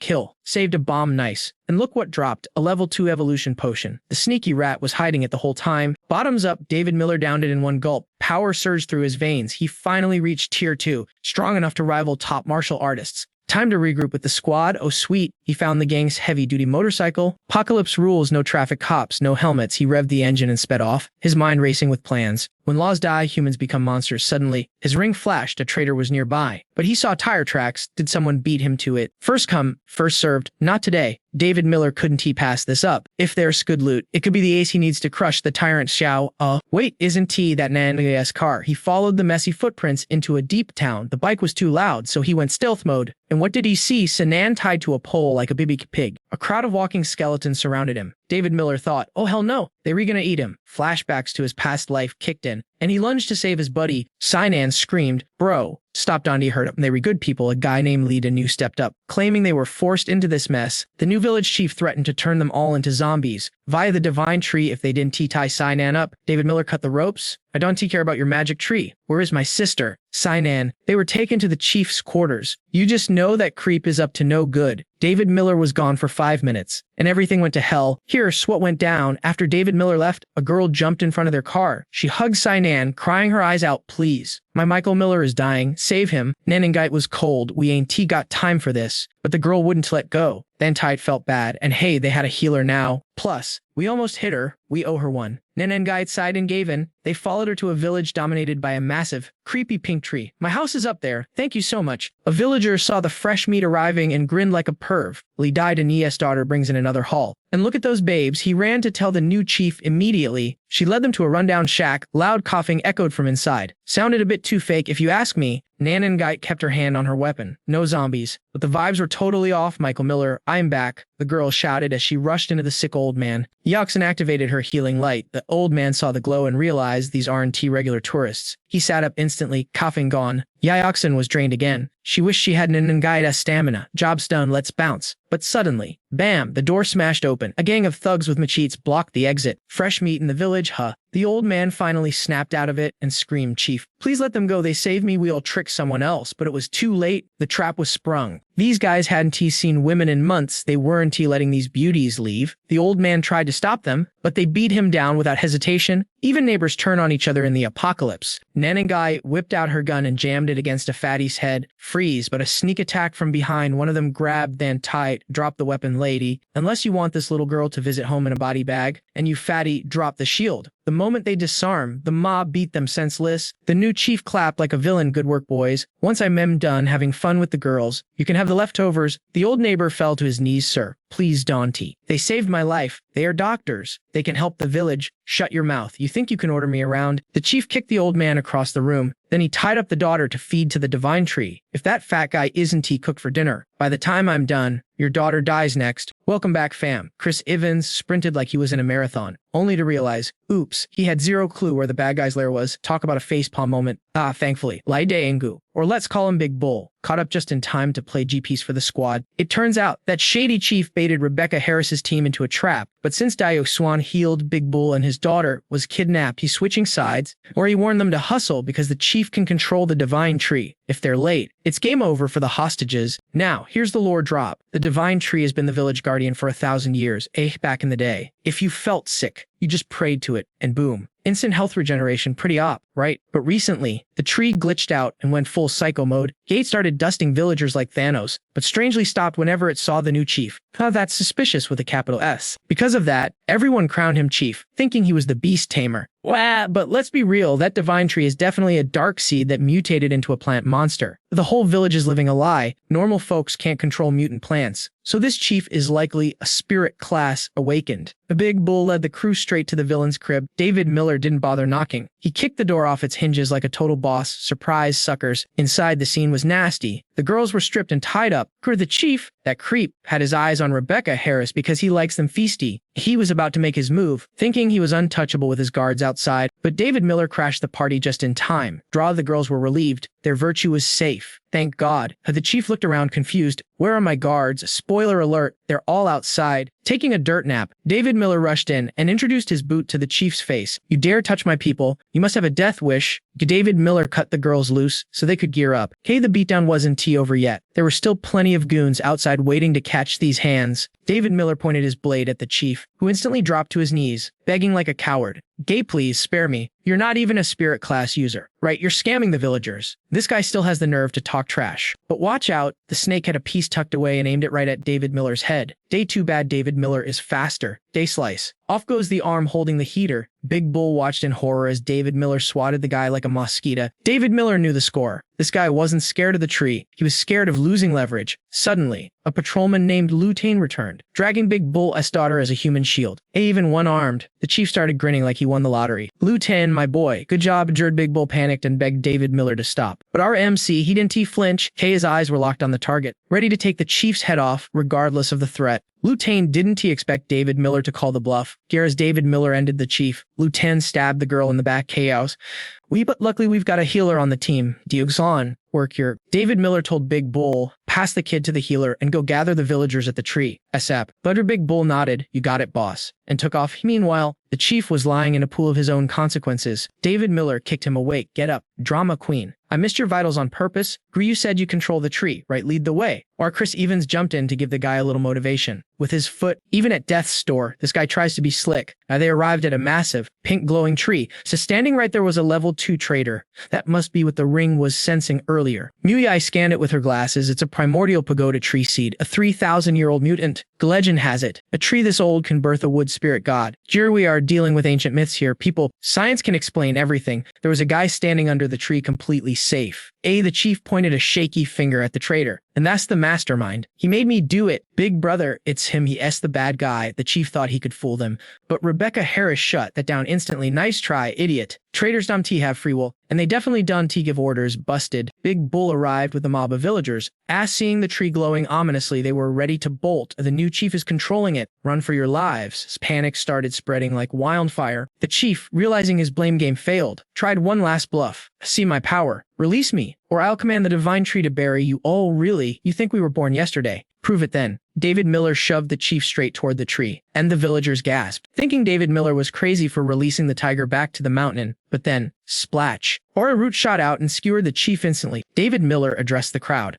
kill. Saved a bomb, nice. And look what dropped, a level 2 evolution potion. The sneaky rat was hiding it the whole time. Bottoms up, David Miller downed it in one gulp. Power surged through his veins. He finally reached tier 2, strong enough to rival top martial artists. Time to regroup with the squad. Oh sweet, he found the gang's heavy-duty motorcycle. Apocalypse rules, no traffic cops, no helmets. He revved the engine and sped off, his mind racing with plans. When laws die, humans become monsters. Suddenly, his ring flashed. A traitor was nearby, but he saw tire tracks. Did someone beat him to it? First come, first served. Not today. David Miller couldn't he pass this up? If there's good loot, it could be the ace he needs to crush the tyrant Xiao. Wait, isn't he that Nanga's car? He followed the messy footprints into a deep town. The bike was too loud, so he went stealth mode. And what did he see? Sinan tied to a pole like a baby pig. A crowd of walking skeletons surrounded him. David Miller thought, oh hell no, they were gonna eat him. Flashbacks to his past life kicked in, and he lunged to save his buddy. Sinan screamed, bro, stop, Dondi heard him. They were good people. A guy named Lee Danu stepped up, claiming they were forced into this mess. The new village chief threatened to turn them all into zombies via the divine tree if they didn't tie Sinan up. David Miller cut the ropes. I don't care about your magic tree. Where is my sister? Sinan. They were taken to the chief's quarters. You just know that creep is up to no good. David Miller was gone for 5 minutes, and everything went to hell. Here's what went down. After David Miller left, a girl jumped in front of their car. She hugged Sinan, crying her eyes out, please. My Michael Miller is dying. Save him. Nanangite was cold. We ain't got time for this. But the girl wouldn't let go. Then Tide felt bad, and hey, they had a healer now. Plus, we almost hit her. We owe her one. Nanangite sighed and gave in. They followed her to a village dominated by a massive, creepy pink tree. My house is up there. Thank you so much. A villager saw the fresh meat arriving and grinned like a perv. Lee died and Nia's daughter brings in another haul. And look at those babes. He ran to tell the new chief immediately. She led them to a rundown shack. Loud coughing echoed from inside. Sounded a bit too fake if you ask me. Nanangite kept her hand on her weapon. No zombies. But the vibes were totally off. Michael Miller, I'm back, the girl shouted as she rushed into the sick old man. Yoxin activated her healing light. The old man saw the glow and realized these aren't regular tourists. He sat up instantly, coughing gone. Yoxin was drained again. She wished she had Nanangite's stamina. Job's done, let's bounce. But suddenly, bam, the door smashed open. A gang of thugs with machetes blocked the exit. Fresh meat in the village, huh? The old man finally snapped out of it and screamed, Chief, please let them go. They saved me. We'll trick someone else. But it was too late. The trap was sprung. These guys hadn't seen women in months. They weren't letting these beauties leave. The old man tried to stop them, but they beat him down without hesitation. Even neighbors turn on each other in the apocalypse. Nanangai whipped out her gun and jammed it against a fatty's head. Freeze, but a sneak attack from behind. One of them grabbed, then tight, dropped the weapon. Lady, unless you want this little girl to visit home in a body bag, and you fatty, drop the shield. The moment they disarm, the mob beat them senseless. The new chief clapped like a villain. Good work, boys. Once I'm done having fun with the girls, you can have the leftovers. The old neighbor fell to his knees. Sir, please, Dante. They saved my life. They are doctors. They can help the village. Shut your mouth. You think you can order me around? The chief kicked the old man across the room. Then he tied up the daughter to feed to the divine tree. If that fat guy isn't cooked for dinner, by the time I'm done, your daughter dies next. Welcome back, fam. Chris Evans sprinted like he was in a marathon, only to realize, oops, he had zero clue where the bad guy's lair was. Talk about a facepalm moment. Thankfully, Laide Ngu, or let's call him Big Bull, caught up just in time to play GPS for the squad. It turns out that shady chief baited Rebecca Harris's team into a trap, but since Dio Swan healed Big Bull and his daughter was kidnapped, he's switching sides, or he warned them to hustle because the chief can control the divine tree. If they're late, it's game over for the hostages. Now, here's the lore drop. The divine tree has been the village guardian for 1,000 years, back in the day. If you felt sick, you just prayed to it, and boom. Instant health regeneration, pretty op, right? But recently, the tree glitched out and went full psycho mode. Gate started dusting villagers like Thanos, but strangely stopped whenever it saw the new chief. That's suspicious with a capital S. Because of that, everyone crowned him chief, thinking he was the beast tamer. Wah, but let's be real, that divine tree is definitely a dark seed that mutated into a plant monster. The whole village is living a lie. Normal folks can't control mutant plants. So this chief is likely a spirit class awakened. The Big Bull led the crew straight to the villain's crib. David Miller didn't bother knocking. He kicked the door off its hinges like a total boss. Surprise, suckers. Inside, the scene was nasty. The girls were stripped and tied up. The chief, that creep, had his eyes on Rebecca Harris because he likes them feisty. He was about to make his move, thinking he was untouchable with his guards outside, but David Miller crashed the party just in time. The girls were relieved. Their virtue was safe. Thank God. The chief looked around confused. Where are my guards? Spoiler alert, they're all outside. Taking a dirt nap, David Miller rushed in and introduced his boot to the chief's face. You dare touch my people? You must have a death wish. David Miller cut the girls loose so they could gear up. The beatdown wasn't over yet. There were still plenty of goons outside waiting to catch these hands. David Miller pointed his blade at the chief, who instantly dropped to his knees, begging like a coward. Gay, please spare me. You're not even a spirit class user, right? You're scamming the villagers. This guy still has the nerve to talk trash. But watch out, the snake had a piece tucked away and aimed it right at David Miller's head. Too bad David Miller is faster. Day slice. Off goes the arm holding the heater. Big Bull watched in horror as David Miller swatted the guy like a mosquito. David Miller knew the score. This guy wasn't scared of the tree. He was scared of losing leverage. Suddenly, a patrolman named Lutain returned, dragging Big Bull's daughter as a human shield. Even one-armed, the chief started grinning like he won the lottery. Lutain, my boy, good job, jeered Big Bull panicked and begged David Miller to stop. But our MC, he didn't flinch. His eyes were locked on the target, ready to take the chief's head off, regardless of the threat. Lutain didn't expect David Miller to call the bluff. As David Miller ended the chief, Lutain stabbed the girl in the back. Chaos. But luckily we've got a healer on the team. Dio's on. Work here. David Miller told Big Bull, pass the kid to the healer and go gather the villagers at the tree. ASAP. But Big Bull nodded, you got it, boss, and took off. Meanwhile, the chief was lying in a pool of his own consequences. David Miller kicked him awake. Get up. Drama queen. I missed your vitals on purpose. You said you control the tree, right? Lead the way. Or Chris Evans jumped in to give the guy a little motivation. With his foot, even at death's door, this guy tries to be slick. Now they arrived at a massive, pink glowing tree. So standing right there was a level 2 trader. That must be what the ring was sensing earlier. Mui scanned it with her glasses. It's a primordial pagoda tree seed, a 3,000-year-old mutant. Legend has it, a tree this old can birth a wood spirit god. Here we are dealing with ancient myths here, people. Science can explain everything. There was a guy standing under the tree completely safe. The chief pointed a shaky finger at the trader. And that's the mastermind. He made me do it. Big brother, it's him. He the bad guy. The chief thought he could fool them. But Rebecca Harris shut that down instantly. Nice try, idiot. Traders don't have free will. And they definitely don't give orders. Busted. Big Bull arrived with a mob of villagers. As seeing the tree glowing ominously, they were ready to bolt. The new chief is controlling it. Run for your lives. Panic started spreading like wildfire. The chief, realizing his blame game failed, tried one last bluff. See my power. Release me, or I'll command the divine tree to bury you. Oh, really? You think we were born yesterday? Prove it then. David Miller shoved the chief straight toward the tree, and the villagers gasped, thinking David Miller was crazy for releasing the tiger back to the mountain. But then, splash. Or a root shot out and skewered the chief instantly. David Miller addressed the crowd.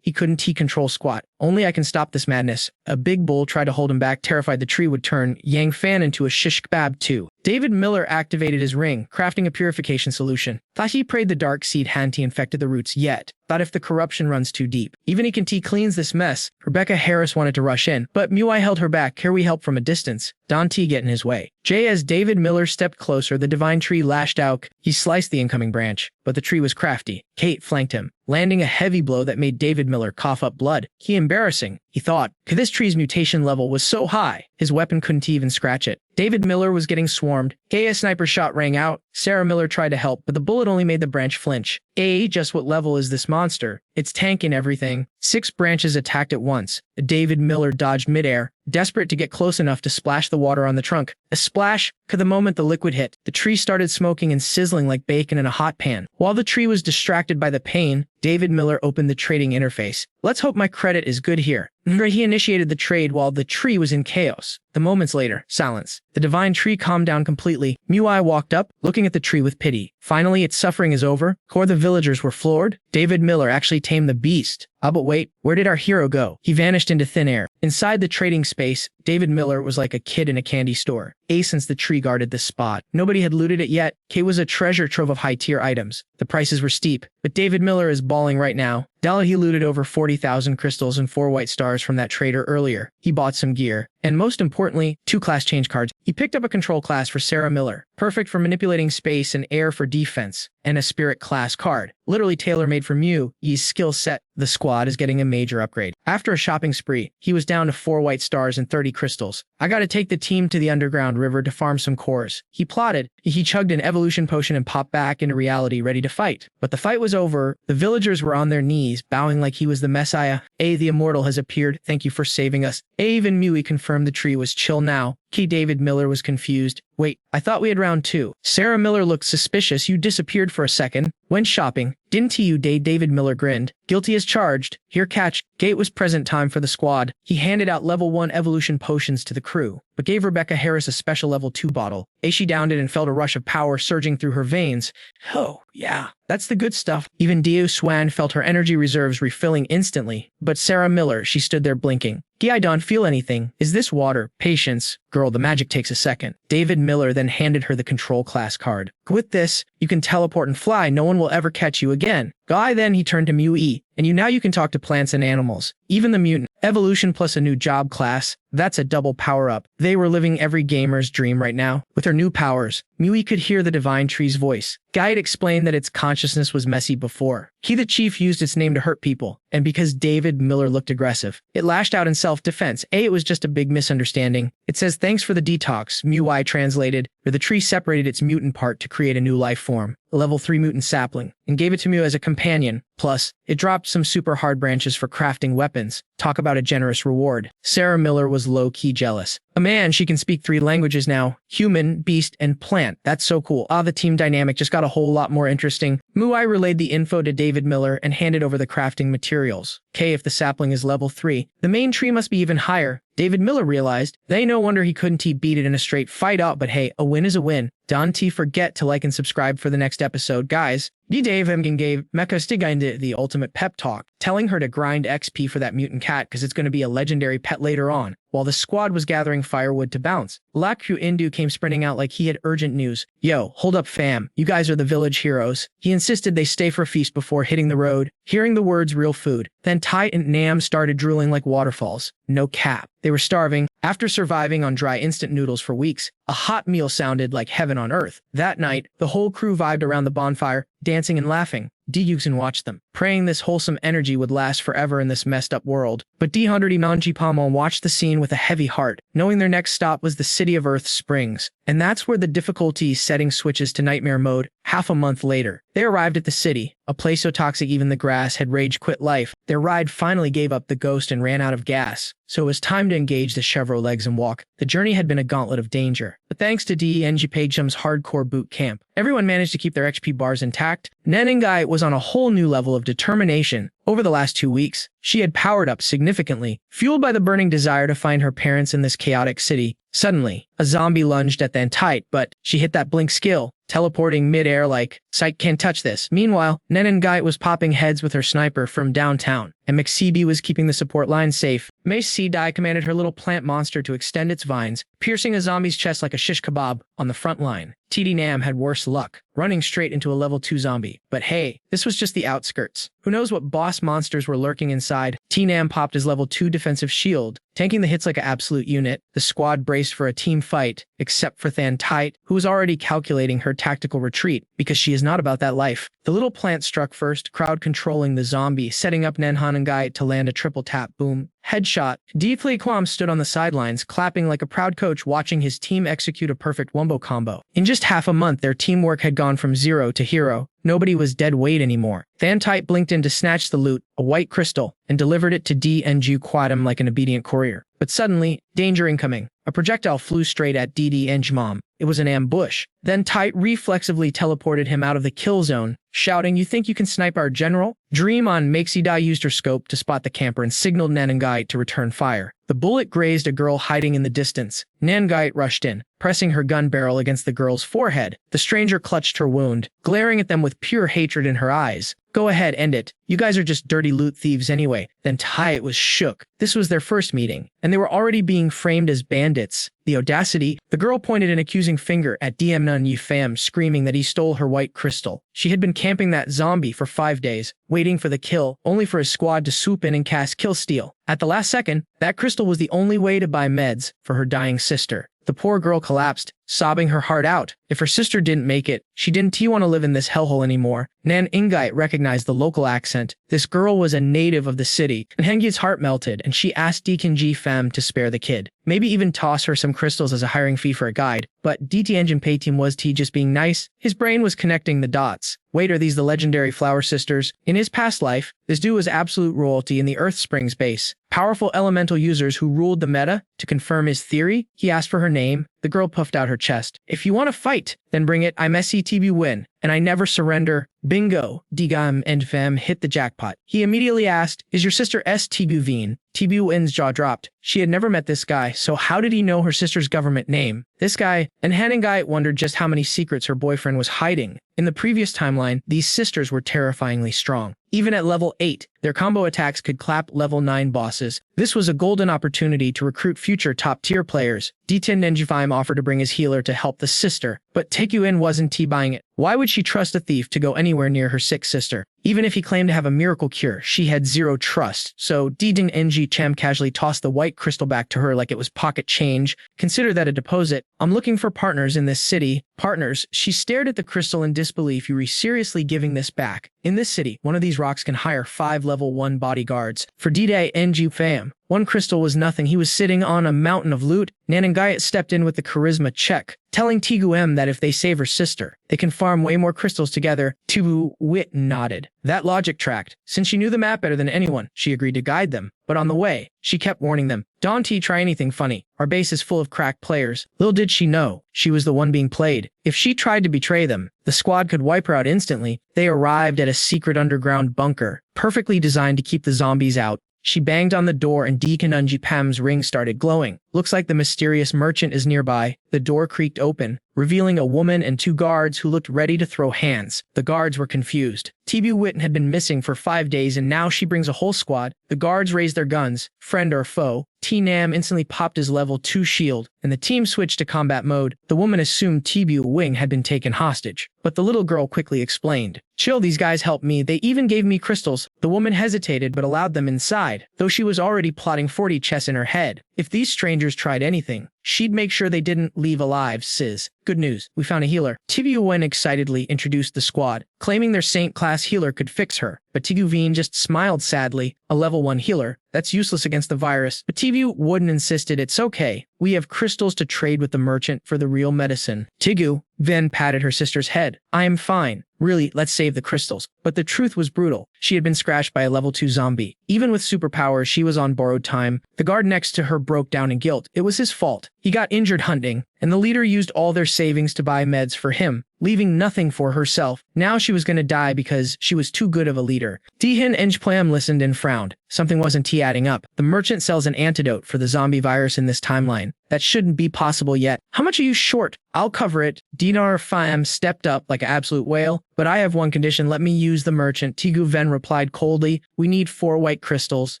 He couldn't control squat. Only I can stop this madness. A Big Bull tried to hold him back, terrified the tree would turn Yang Fan into a shish kebab too. David Miller activated his ring, crafting a purification solution. Thought he prayed the dark seed hadn't infected the roots yet. Thought if the corruption runs too deep, even he can cleans this mess. Rebecca Harris wanted to rush in, but Mui held her back. Here we help from a distance. Dante get in his way. As David Miller stepped closer, the divine tree lashed out. He sliced the incoming branch, but the tree was crafty. Kate flanked him, landing a heavy blow that made David Miller cough up blood. Embarrassing, he thought. This tree's mutation level was so high, his weapon couldn't even scratch it. David Miller was getting swarmed. A sniper shot rang out. Sarah Miller tried to help, but the bullet only made the branch flinch. Just what level is this monster? It's tanking everything. 6 branches attacked at once. David Miller dodged midair, desperate to get close enough to splash the water on the trunk. A splash. The moment the liquid hit, the tree started smoking and sizzling like bacon in a hot pan. While the tree was distracted by the pain, David Miller opened the trading interface. Let's hope my credit is good here. He initiated the trade while the tree was in chaos. The moments later, silence. The divine tree calmed down completely. Mui walked up, looking at the tree with pity. Finally, its suffering is over. The villagers were floored. David Miller actually tamed the beast. But wait, where did our hero go? He vanished into thin air. Inside the trading space, David Miller was like a kid in a candy store. Since the tree guarded the spot, nobody had looted it yet. Was a treasure trove of high-tier items. The prices were steep, but David Miller is balling right now. He looted over 40,000 crystals and 4 white stars from that trader earlier. He bought some gear, and most importantly, 2 class change cards. He picked up a control class for Sarah Miller, perfect for manipulating space and air for defense, and a spirit class card, literally tailor-made for Mui's skill set. The squad is getting a major upgrade. After a shopping spree, he was down to 4 white stars and 30 crystals. I gotta take the team to the underground river to farm some cores. He plotted. He chugged an evolution potion and popped back into reality, ready to fight. But the fight was over. The villagers were on their knees, bowing like he was the messiah. The immortal has appeared. Thank you for saving us. Even Mui confirmed the tree was chill now. David Miller was confused. Wait, I thought we had round 2. Sarah Miller looked suspicious. You disappeared for a second. Went shopping. Didn't you? David Miller grinned. Guilty as charged. Here catch. Gate was present time for the squad. He handed out level 1 evolution potions to the crew, but gave Rebecca Harris a special level 2 bottle. She downed it and felt a rush of power surging through her veins. Oh, yeah, that's the good stuff. Even Dio Swan felt her energy reserves refilling instantly, but Sarah Miller, she stood there blinking. I don't feel anything. Is this water? Patience. Girl, the magic takes a second. David Miller then handed her the control class card. With this, you can teleport and fly, no one will ever catch you again. Guy then he turned to Mu-E, and now you can talk to plants and animals. Even the mutant. Evolution plus a new job class, that's a double power-up. They were living every gamer's dream right now. With her new powers, Mu-E could hear the divine tree's voice. Guy had explained that its consciousness was messy before. He the chief used its name to hurt people, and because David Miller looked aggressive, it lashed out in self-defense. It was just a big misunderstanding. It says thanks for the detox, Mu-I translated, where the tree separated its mutant part to create a new life form, a level 3 mutant sapling, and gave it to Mu as a companion. Plus, it dropped some super hard branches for crafting weapons. Talk about a generous reward. Sarah Miller was low-key jealous. A man, she can speak 3 languages now. Human, beast, and plant. That's so cool. The team dynamic just got a whole lot more interesting. Mu-I relayed the info to David Miller and handed over the crafting materials. If the sapling is level 3, the main tree must be even higher. David Miller realized, they no wonder he couldn't beat it in a straight fight out, but hey, a win is a win. Don't forget to like and subscribe for the next episode, guys. Dave Emgen gave Mecha Stiginde the ultimate pep talk, telling her to grind XP for that mutant cat because it's going to be a legendary pet later on. While the squad was gathering firewood to bounce, Lakru Indu came sprinting out like he had urgent news. Yo, hold up fam, you guys are the village heroes. He insisted they stay for a feast before hitting the road. Hearing the words real food, then Tai and Nam started drooling like waterfalls. No cap. They were starving. After surviving on dry instant noodles for weeks, a hot meal sounded like heaven on earth. That night, the whole crew vibed around the bonfire, dancing and laughing. Dyuksen watched them, praying this wholesome energy would last forever in this messed up world. But D100 Nanjipamon watched the scene with a heavy heart, knowing their next stop was the city of Earth Springs. And that's where the difficulty setting switches to nightmare mode. Half a month later, they arrived at the city, a place so toxic even the grass had rage quit life. Their ride finally gave up the ghost and ran out of gas, so it was time to engage the Chevrolet legs and walk. The journey had been a gauntlet of danger, but thanks to DNG Pagechum's hardcore boot camp, everyone managed to keep their XP bars intact. Nenengai was on a whole new level of determination. Over the last 2 weeks, she had powered up significantly, fueled by the burning desire to find her parents in this chaotic city. Suddenly, a zombie lunged at the Antidote, but she hit that blink skill, teleporting mid-air like, sight can't touch this. Meanwhile, Nenengai was popping heads with her sniper from downtown, and McCB was keeping the support line safe. Mace C-Dai commanded her little plant monster to extend its vines, piercing a zombie's chest like a shish kebab on the front line. TD Nam had worse luck, running straight into a level 2 zombie. But hey, this was just the outskirts. Who knows what boss monsters were lurking inside? T-Nam popped his level 2 defensive shield, tanking the hits like an absolute unit. The squad braced for a team fight, except for Than Tite, who was already calculating her tactical retreat, because she is not about that life. The little plant struck first, crowd controlling the zombie, setting up Nenhanengai to land a triple tap boom. Headshot. Deeply Kwam stood on the sidelines, clapping like a proud coach watching his team execute a perfect wombo combo. In just half a month, their teamwork had gone from 0 to hero. Nobody was dead weight anymore. Than Tite blinked in to snatch the loot, a white crystal, and delivered it to DNG Quadam like an obedient courier. But suddenly, danger incoming. A projectile flew straight at DDNG Mom. It was an ambush. Then Tite reflexively teleported him out of the kill zone, shouting, "You think you can snipe our general?" Dream on Maxidai used her scope to spot the camper and signaled Nanengai to return fire. The bullet grazed a girl hiding in the distance. Nanengai rushed in, pressing her gun barrel against the girl's forehead. The stranger clutched her wound, glaring at them with pure hatred in her eyes. "Go ahead, end it. You guys are just dirty loot thieves anyway." Then Tite was shook. This was their first meeting, and they were already being framed as bandits. The audacity. The girl pointed an accusing finger at Diemnun Yifam, screaming that he stole her white crystal. She had been camping that zombie for 5 days, waiting for the kill, only for his squad to swoop in and cast kill steal. At the last second, that crystal was the only way to buy meds for her dying sister. The poor girl collapsed, sobbing her heart out. If her sister didn't make it, she didn't want to live in this hellhole anymore. Nan Ingai recognized the local accent. This girl was a native of the city, and Hengyi's heart melted, and she asked Deacon G Fam to spare the kid. Maybe even toss her some crystals as a hiring fee for a guide. But DT Engine Pay Team was T just being nice? His brain was connecting the dots. Wait, are these the legendary Flower Sisters? In his past life, this dude was absolute royalty in the Earth Springs base. Powerful elemental users who ruled the meta. To confirm his theory, he asked for her name. The girl puffed out her chest. "If you want to fight, then bring it. I'm SCTB win, and I never surrender." Bingo. Digam and Fem hit the jackpot. He immediately asked, "Is your sister STB Veen?" TB Win's jaw dropped. She had never met this guy, so how did he know her sister's government name? This guy, and Hanengai wondered just how many secrets her boyfriend was hiding. In the previous timeline, these sisters were terrifyingly strong. Even at level 8, their combo attacks could clap level 9 bosses. This was a golden opportunity to recruit future top-tier players. D10 Nenjifime offered to bring his healer to help the sister, but Taekuen wasn't buying it. Why would she trust a thief to go anywhere near her sick sister? Even if he claimed to have a miracle cure, she had zero trust. So D-Ding NG Chem casually tossed the white crystal back to her like it was pocket change. Consider that a deposit. I'm looking for partners in this city. Partners? She stared at the crystal in disbelief. You are seriously giving this back? In this city, one of these rocks can hire 5 level 1 bodyguards. For D-Day NG fam, one crystal was nothing. He was sitting on a mountain of loot. Nanangayat stepped in with the charisma check, telling Tigu M that if they save her sister, they can farm way more crystals together. Tigu Wit nodded. That logic tracked. Since she knew the map better than anyone, she agreed to guide them. But on the way, she kept warning them, "Don't try anything funny. Our base is full of crack players." Little did she know, she was the one being played. If she tried to betray them, the squad could wipe her out instantly. They arrived at a secret underground bunker, perfectly designed to keep the zombies out. She banged on the door and Deaconunji Pam's ring started glowing. Looks like the mysterious merchant is nearby. The door creaked open, revealing a woman and 2 guards who looked ready to throw hands. The guards were confused. T.B. Witten had been missing for 5 days and now she brings a whole squad. The guards raised their guns. Friend or foe? T-Nam instantly popped his level 2 shield, and the team switched to combat mode. The woman assumed T.B. Wing had been taken hostage, but the little girl quickly explained, "Chill, these guys helped me. They even gave me crystals." The woman hesitated but allowed them inside, though she was already plotting 40 chess in her head. If these strangers tried anything, she'd make sure they didn't leave alive, sis. Good news, we found a healer. Tigu Wen excitedly introduced the squad, claiming their Saint-class healer could fix her. But Tigu Veen just smiled sadly. A level 1 healer? That's useless against the virus. But Tigu Wooden insisted it's okay. We have crystals to trade with the merchant for the real medicine. Tigu then patted her sister's head. I am fine. Really, let's save the crystals. But the truth was brutal. She had been scratched by a level 2 zombie. Even with superpowers, she was on borrowed time. The guard next to her broke down in guilt. It was his fault. He got injured hunting, and the leader used all their savings to buy meds for him, leaving nothing for herself. Now she was gonna die because she was too good of a leader. Dihin Engplam listened and frowned. Something wasn't adding up. The merchant sells an antidote for the zombie virus in this timeline. That shouldn't be possible yet. How much are you short? I'll cover it. Dinar Pham stepped up like an absolute whale. But I have one condition. Let me use the merchant. Tigu Ven replied coldly. We need 4 white crystals.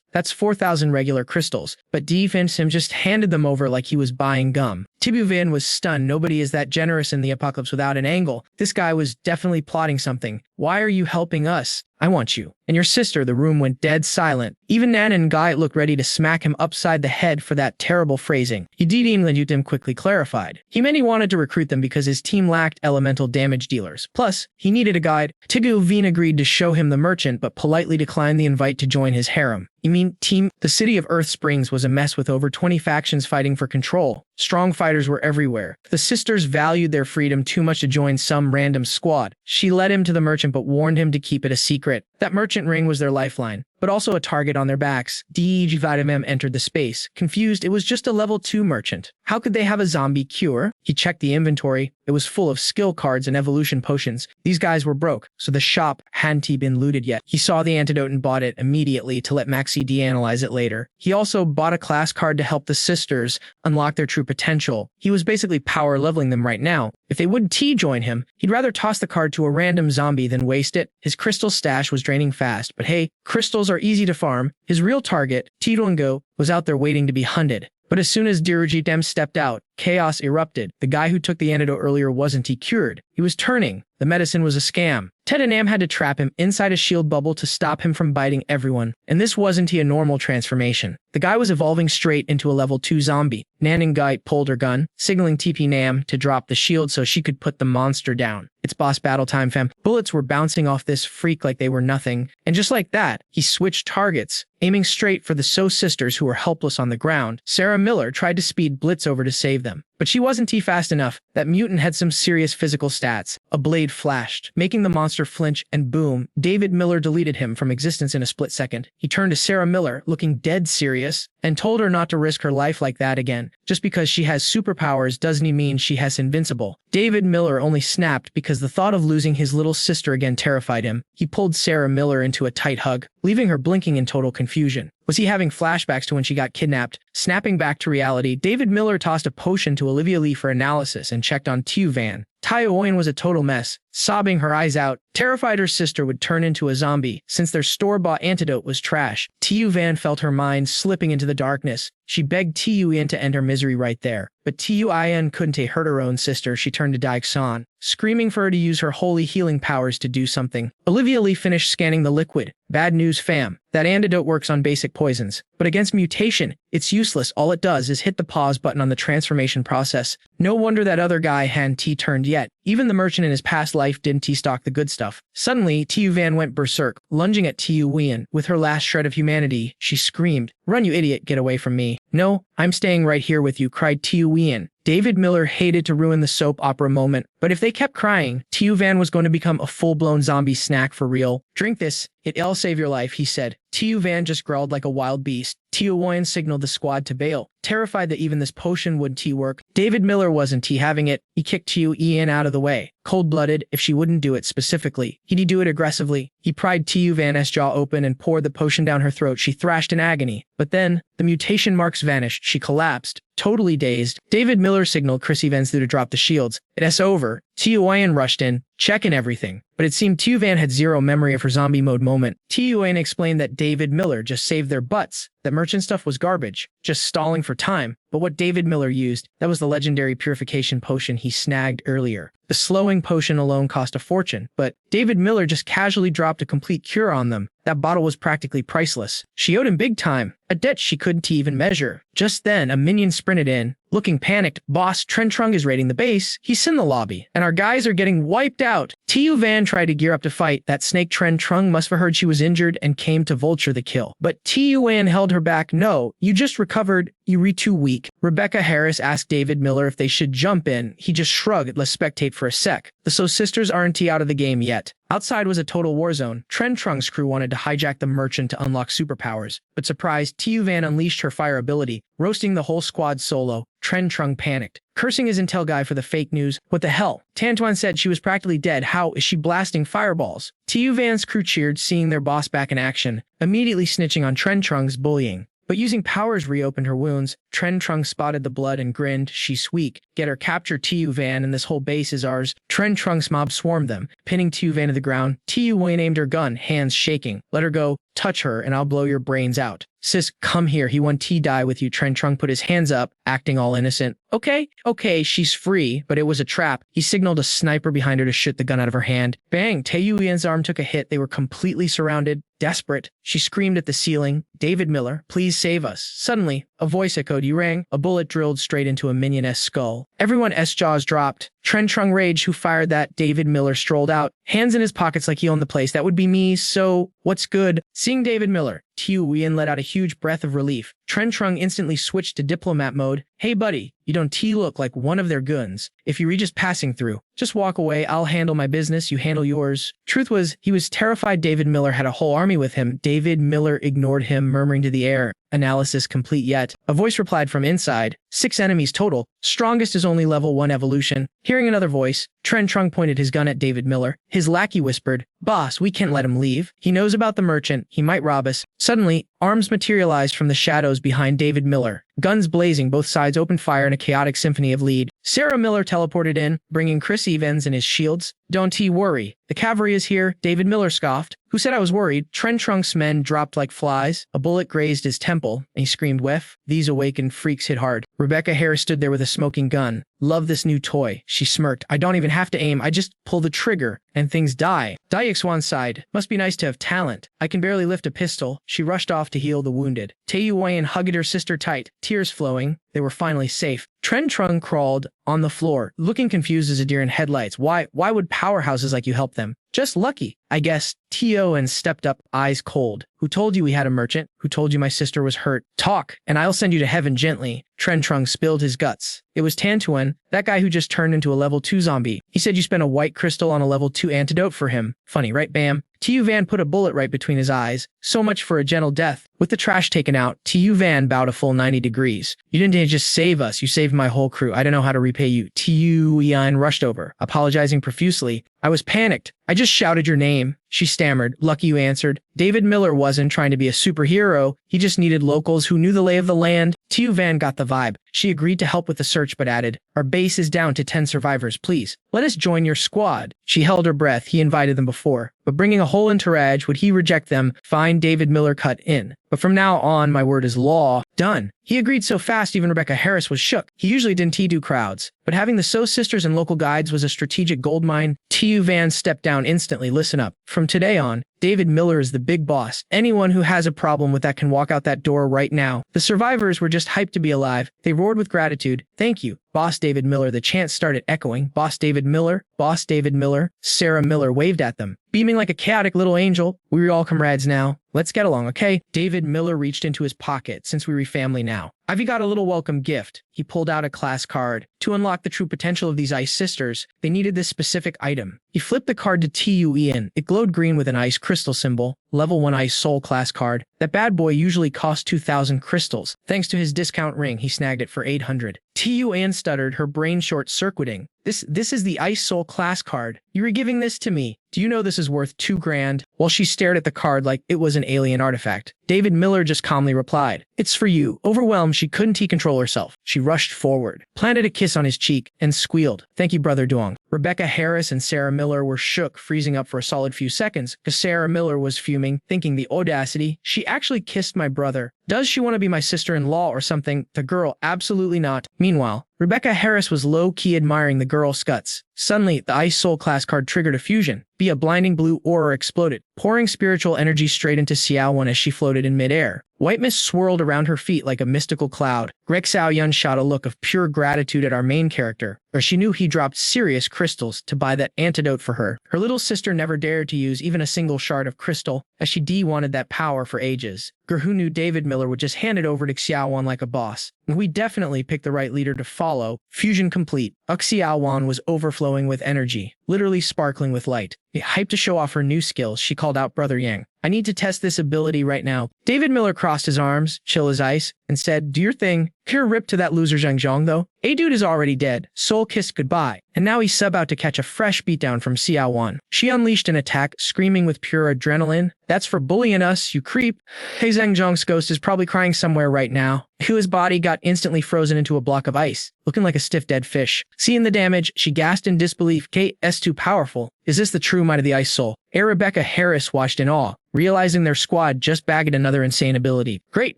That's 4,000 regular crystals. But Dihin Sim just handed them over like he was buying gum. Tibu Van was stunned. Nobody is that generous in the apocalypse without an angle. This guy was definitely plotting something. Why are you helping us? I want you. And your sister. The room went dead silent. Even Nan and Guy looked ready to smack him upside the head for that terrible phrasing. Yedidim Lejutim quickly clarified. He meant he wanted to recruit them because his team lacked elemental damage dealers. Plus, he needed a guide. Tigu Veen agreed to show him the merchant but politely declined the invite to join his harem. You mean, team? The city of Earth Springs was a mess with over 20 factions fighting for control. Strong fighters were everywhere. The sisters valued their freedom too much to join some random squad. She led him to the merchant but warned him to keep it a secret. That merchant ring was their lifeline, but also a target on their backs. Djvadimem entered the space. Confused, it was just a level 2 merchant. How could they have a zombie cure? He checked the inventory. It was full of skill cards and evolution potions. These guys were broke, so the shop hadn't been looted yet. He saw the antidote and bought it immediately to let Maxi de-analyze it later. He also bought a class card to help the sisters unlock their true potential. He was basically power leveling them right now. If they would join him, he'd rather toss the card to a random zombie than waste it. His crystal stash was draining fast, but hey, crystals are easy to farm. His real target, Tidongo, was out there waiting to be hunted. But as soon as Dirujitem stepped out, chaos erupted. The guy who took the antidote earlier wasn't cured. He was turning. The medicine was a scam. Ted and Nam had to trap him inside a shield bubble to stop him from biting everyone. And this wasn't a normal transformation. The guy was evolving straight into a level 2 zombie. Nanangite pulled her gun, signaling TP Nam to drop the shield so she could put the monster down. It's boss battle time, fam. Bullets were bouncing off this freak like they were nothing. And just like that, he switched targets, aiming straight for the So sisters who were helpless on the ground. Sarah Miller tried to speed Blitz over to save them. But she wasn't fast enough. That mutant had some serious physical stats. A blade flashed, making the monster sister flinch, and boom, David Miller deleted him from existence in a split second. He turned to Sarah Miller, looking dead serious, and told her not to risk her life like that again. Just because she has superpowers doesn't mean she has invincible. David Miller only snapped because the thought of losing his little sister again terrified him. He pulled Sarah Miller into a tight hug, leaving her blinking in total confusion. Was he having flashbacks to when she got kidnapped? Snapping back to reality, David Miller tossed a potion to Olivia Lee for analysis and checked on Tu Van. Taoyuan was a total mess, sobbing her eyes out, terrified her sister would turn into a zombie since their store-bought antidote was trash. Tu Van felt her mind slipping into the darkness. She begged Tuyen to end her misery right there, but Tuyen couldn't hurt her own sister. She turned to Daixan, screaming for her to use her holy healing powers to do something. Olivia Lee finished scanning the liquid. Bad news, fam. That antidote works on basic poisons, but against mutation, it's useless. All it does is hit the pause button on the transformation process. No wonder that other guy hadn't T-turned yet. Even the merchant in his past life didn't T-stock the good stuff. Suddenly, Tu Van went berserk, lunging at Tuyen. With her last shred of humanity, she screamed, "Run, you idiot, get away from me." "No, I'm staying right here with you," cried Tuyen. David Miller hated to ruin the soap opera moment, but if they kept crying, Tu Van was going to become a full-blown zombie snack for real. "Drink this, it'll save your life," he said. Tu Van just growled like a wild beast. Tuyen signaled the squad to bail, terrified that even this potion wouldn't work. David Miller wasn't having it. He kicked Tuyen out of the way. Cold-blooded, if she wouldn't do it specifically, he'd do it aggressively. He pried Tu Van's jaw open and poured the potion down her throat. She thrashed in agony. But then, the mutation marks vanished. She collapsed. Totally dazed, David Miller signaled Chris Evans to drop the shields. "It's over." Tuyen rushed in, checking everything, but it seemed Tu Van had zero memory of her zombie mode moment. Tuyen explained that David Miller just saved their butts, that merchant stuff was garbage, just stalling for time, but what David Miller used, that was the legendary purification potion he snagged earlier. The slowing potion alone cost a fortune, but David Miller just casually dropped a complete cure on them. That bottle was practically priceless. She owed him big time, a debt she couldn't even measure. Just then, a minion sprinted in, looking panicked. "Boss, Tren Trung is raiding the base. He's in the lobby, and our guys are getting wiped out." Tu Van tried to gear up to fight. That snake Tren Trung must have heard she was injured and came to vulture the kill. But Tuyen held her back. "No, you just recovered. You're too weak." Rebecca Harris asked David Miller if they should jump in. He just shrugged. "Let's spectate for a sec. The So sisters aren't out of the game yet." Outside was a total war zone. Tren Trung's crew wanted to hijack the merchant to unlock superpowers, but surprised, Tu Van unleashed her fire ability, roasting the whole squad solo. Tren Trung panicked, cursing his intel guy for the fake news. "What the hell?" Tantuan said she was practically dead. "How is she blasting fireballs?" Tu Van's crew cheered, seeing their boss back in action, immediately snitching on Tren Trung's bullying. But using powers reopened her wounds. Tren Trung spotted the blood and grinned. "She's weak. Get her, capture Tu Van, and this whole base is ours." Tren Trung's mob swarmed them, pinning Tu Van to the ground. Tuyen aimed her gun, hands shaking. "Let her go. Touch her, and I'll blow your brains out." "Sis, come here. He want die with you." Tren Trung put his hands up, acting all innocent. Okay, she's free, but it was a trap." He signaled a sniper behind her to shoot the gun out of her hand. Bang! Taeyuyen's arm took a hit. They were completely surrounded. Desperate, she screamed at the ceiling. "David Miller, please save us." Suddenly, a voice echoed. "You rang." A bullet drilled straight into a minion's skull. Everyone's jaws dropped. Tren Trung raged. "Who fired that?" David Miller strolled out, hands in his pockets like he owned the place. "That would be me, so what's good?" Seeing David Miller, Tuyen let out a huge breath of relief. Tren Trung instantly switched to diplomat mode. "Hey buddy, you don't look like one of their goons. If you were just passing through, just walk away. I'll handle my business, you handle yours." Truth was, he was terrified David Miller had a whole army with him. David Miller ignored him, murmuring to the air, "Analysis complete yet?" A voice replied from inside, "6 enemies total. Strongest is only level 1 evolution." Hearing another voice, Tren Trung pointed his gun at David Miller. His lackey whispered, "Boss, we can't let him leave. He knows about the merchant. He might rob us." Suddenly, arms materialized from the shadows behind David Miller. Guns blazing, both sides opened fire in a chaotic symphony of lead. Sarah Miller teleported in, bringing Chris Evans and his shields. "Don't worry. The cavalry is here," David Miller scoffed. "Who said I was worried?" Tren Trunk's men dropped like flies. A bullet grazed his temple, and he screamed, "Whiff." These awakened freaks hit hard. Rebecca Harris stood there with a smoking gun. "Love this new toy," she smirked. "I don't even have to aim. I just pull the trigger, and things die." Daixuan sighed. "Must be nice to have talent. I can barely lift a pistol." She rushed off to heal the wounded. Taeyuan hugged her sister tight, tears flowing. They were finally safe. Tren Trung crawled on the floor, looking confused as a deer in headlights. Why would powerhouses like you help them?" Just lucky, I guess. Tio stepped up, eyes cold. Who told you we had a merchant? Who told you my sister was hurt? Talk, and I'll send you to heaven gently. Trentrung spilled his guts. It was Tantuan, that guy who just turned into a level 2 zombie. He said you spent a white crystal on a level 2 antidote for him. Funny, right, Bam? Tu Van put a bullet right between his eyes. So much for a gentle death. With the trash taken out, Tu Van bowed a full 90 degrees. You didn't just save us, you saved my whole crew. I don't know how to repay you. Tu Yan rushed over, apologizing profusely. I was panicked. I just shouted your name. She stammered. Lucky you answered. David Miller wasn't trying to be a superhero. He just needed locals who knew the lay of the land. Tu Van got the vibe. She agreed to help with the search but added, our base is down to 10 survivors, please. Let us join your squad. She held her breath. He invited them before. But bringing a whole entourage, would he reject them? Fine, David Miller cut in. But from now on, my word is law. Done. He agreed so fast even Rebecca Harris was shook. He usually didn't do crowds. But having the So Sisters and local guides was a strategic goldmine. Tu Van stepped down instantly. Listen up. From today on, David Miller is the big boss. Anyone who has a problem with that can walk out that door right now. The survivors were just hyped to be alive. They roared with gratitude. Thank you, Boss David Miller. The chants started echoing. Boss David Miller, Boss David Miller. Sarah Miller waved at them, beaming like a chaotic little angel. We're all comrades now. Let's get along, okay? David Miller reached into his pocket. Since we family now, I've got a little welcome gift. He pulled out a class card. To unlock the true potential of these ice sisters, they needed this specific item. He flipped the card to Tuen. It glowed green with an ice crystal symbol. Level 1 ice soul class card. That bad boy usually cost 2,000 crystals. Thanks to his discount ring, he snagged it for 800. Tuen stuttered, her brain short-circuiting. This is the Ice Soul class card. You were giving this to me. Do you know this is worth 2 grand? While she stared at the card like it was an alien artifact. David Miller just calmly replied, it's for you. Overwhelmed, she couldn't control herself. She rushed forward, planted a kiss on his cheek, and squealed, thank you, Brother Duong. Rebecca Harris and Sarah Miller were shook, freezing up for a solid few seconds, because Sarah Miller was fuming, thinking the audacity. She actually kissed my brother. Does she want to be my sister-in-law or something? The girl, absolutely not. Meanwhile, Rebecca Harris was low-key admiring the girl's guts. Suddenly, the Ice Soul class card triggered a fusion. A blinding blue aura exploded, pouring spiritual energy straight into Xiao as she floated in midair. White mist swirled around her feet like a mystical cloud. Greg Xiao shot a look of pure gratitude at our main character, or she knew he dropped serious crystals to buy that antidote for her. Her little sister never dared to use even a single shard of crystal, as she wanted that power for ages. Who knew David Miller would just hand it over to Xiao like a boss. We definitely picked the right leader to follow. Fusion complete. Xiao was overflowing with energy, literally sparkling with light. Hyped to show off her new skills, she called out Brother Yang. I need to test this ability right now. David Miller crossed his arms, chill as ice, and said, do your thing. Pure rip to that loser Zhang Zhong though. A dude is already dead. Soul kissed goodbye. And now he's about to catch a fresh beatdown from Xiao. She unleashed an attack, screaming with pure adrenaline. That's for bullying us, you creep. Hey, Zhang Zhong's ghost is probably crying somewhere right now. His body got instantly frozen into a block of ice, looking like a stiff dead fish. Seeing the damage, she gasped in disbelief. KS too powerful. Is this the true might of the Ice Soul? Rebecca Harris watched in awe, realizing their squad just bagged another insane ability. Great,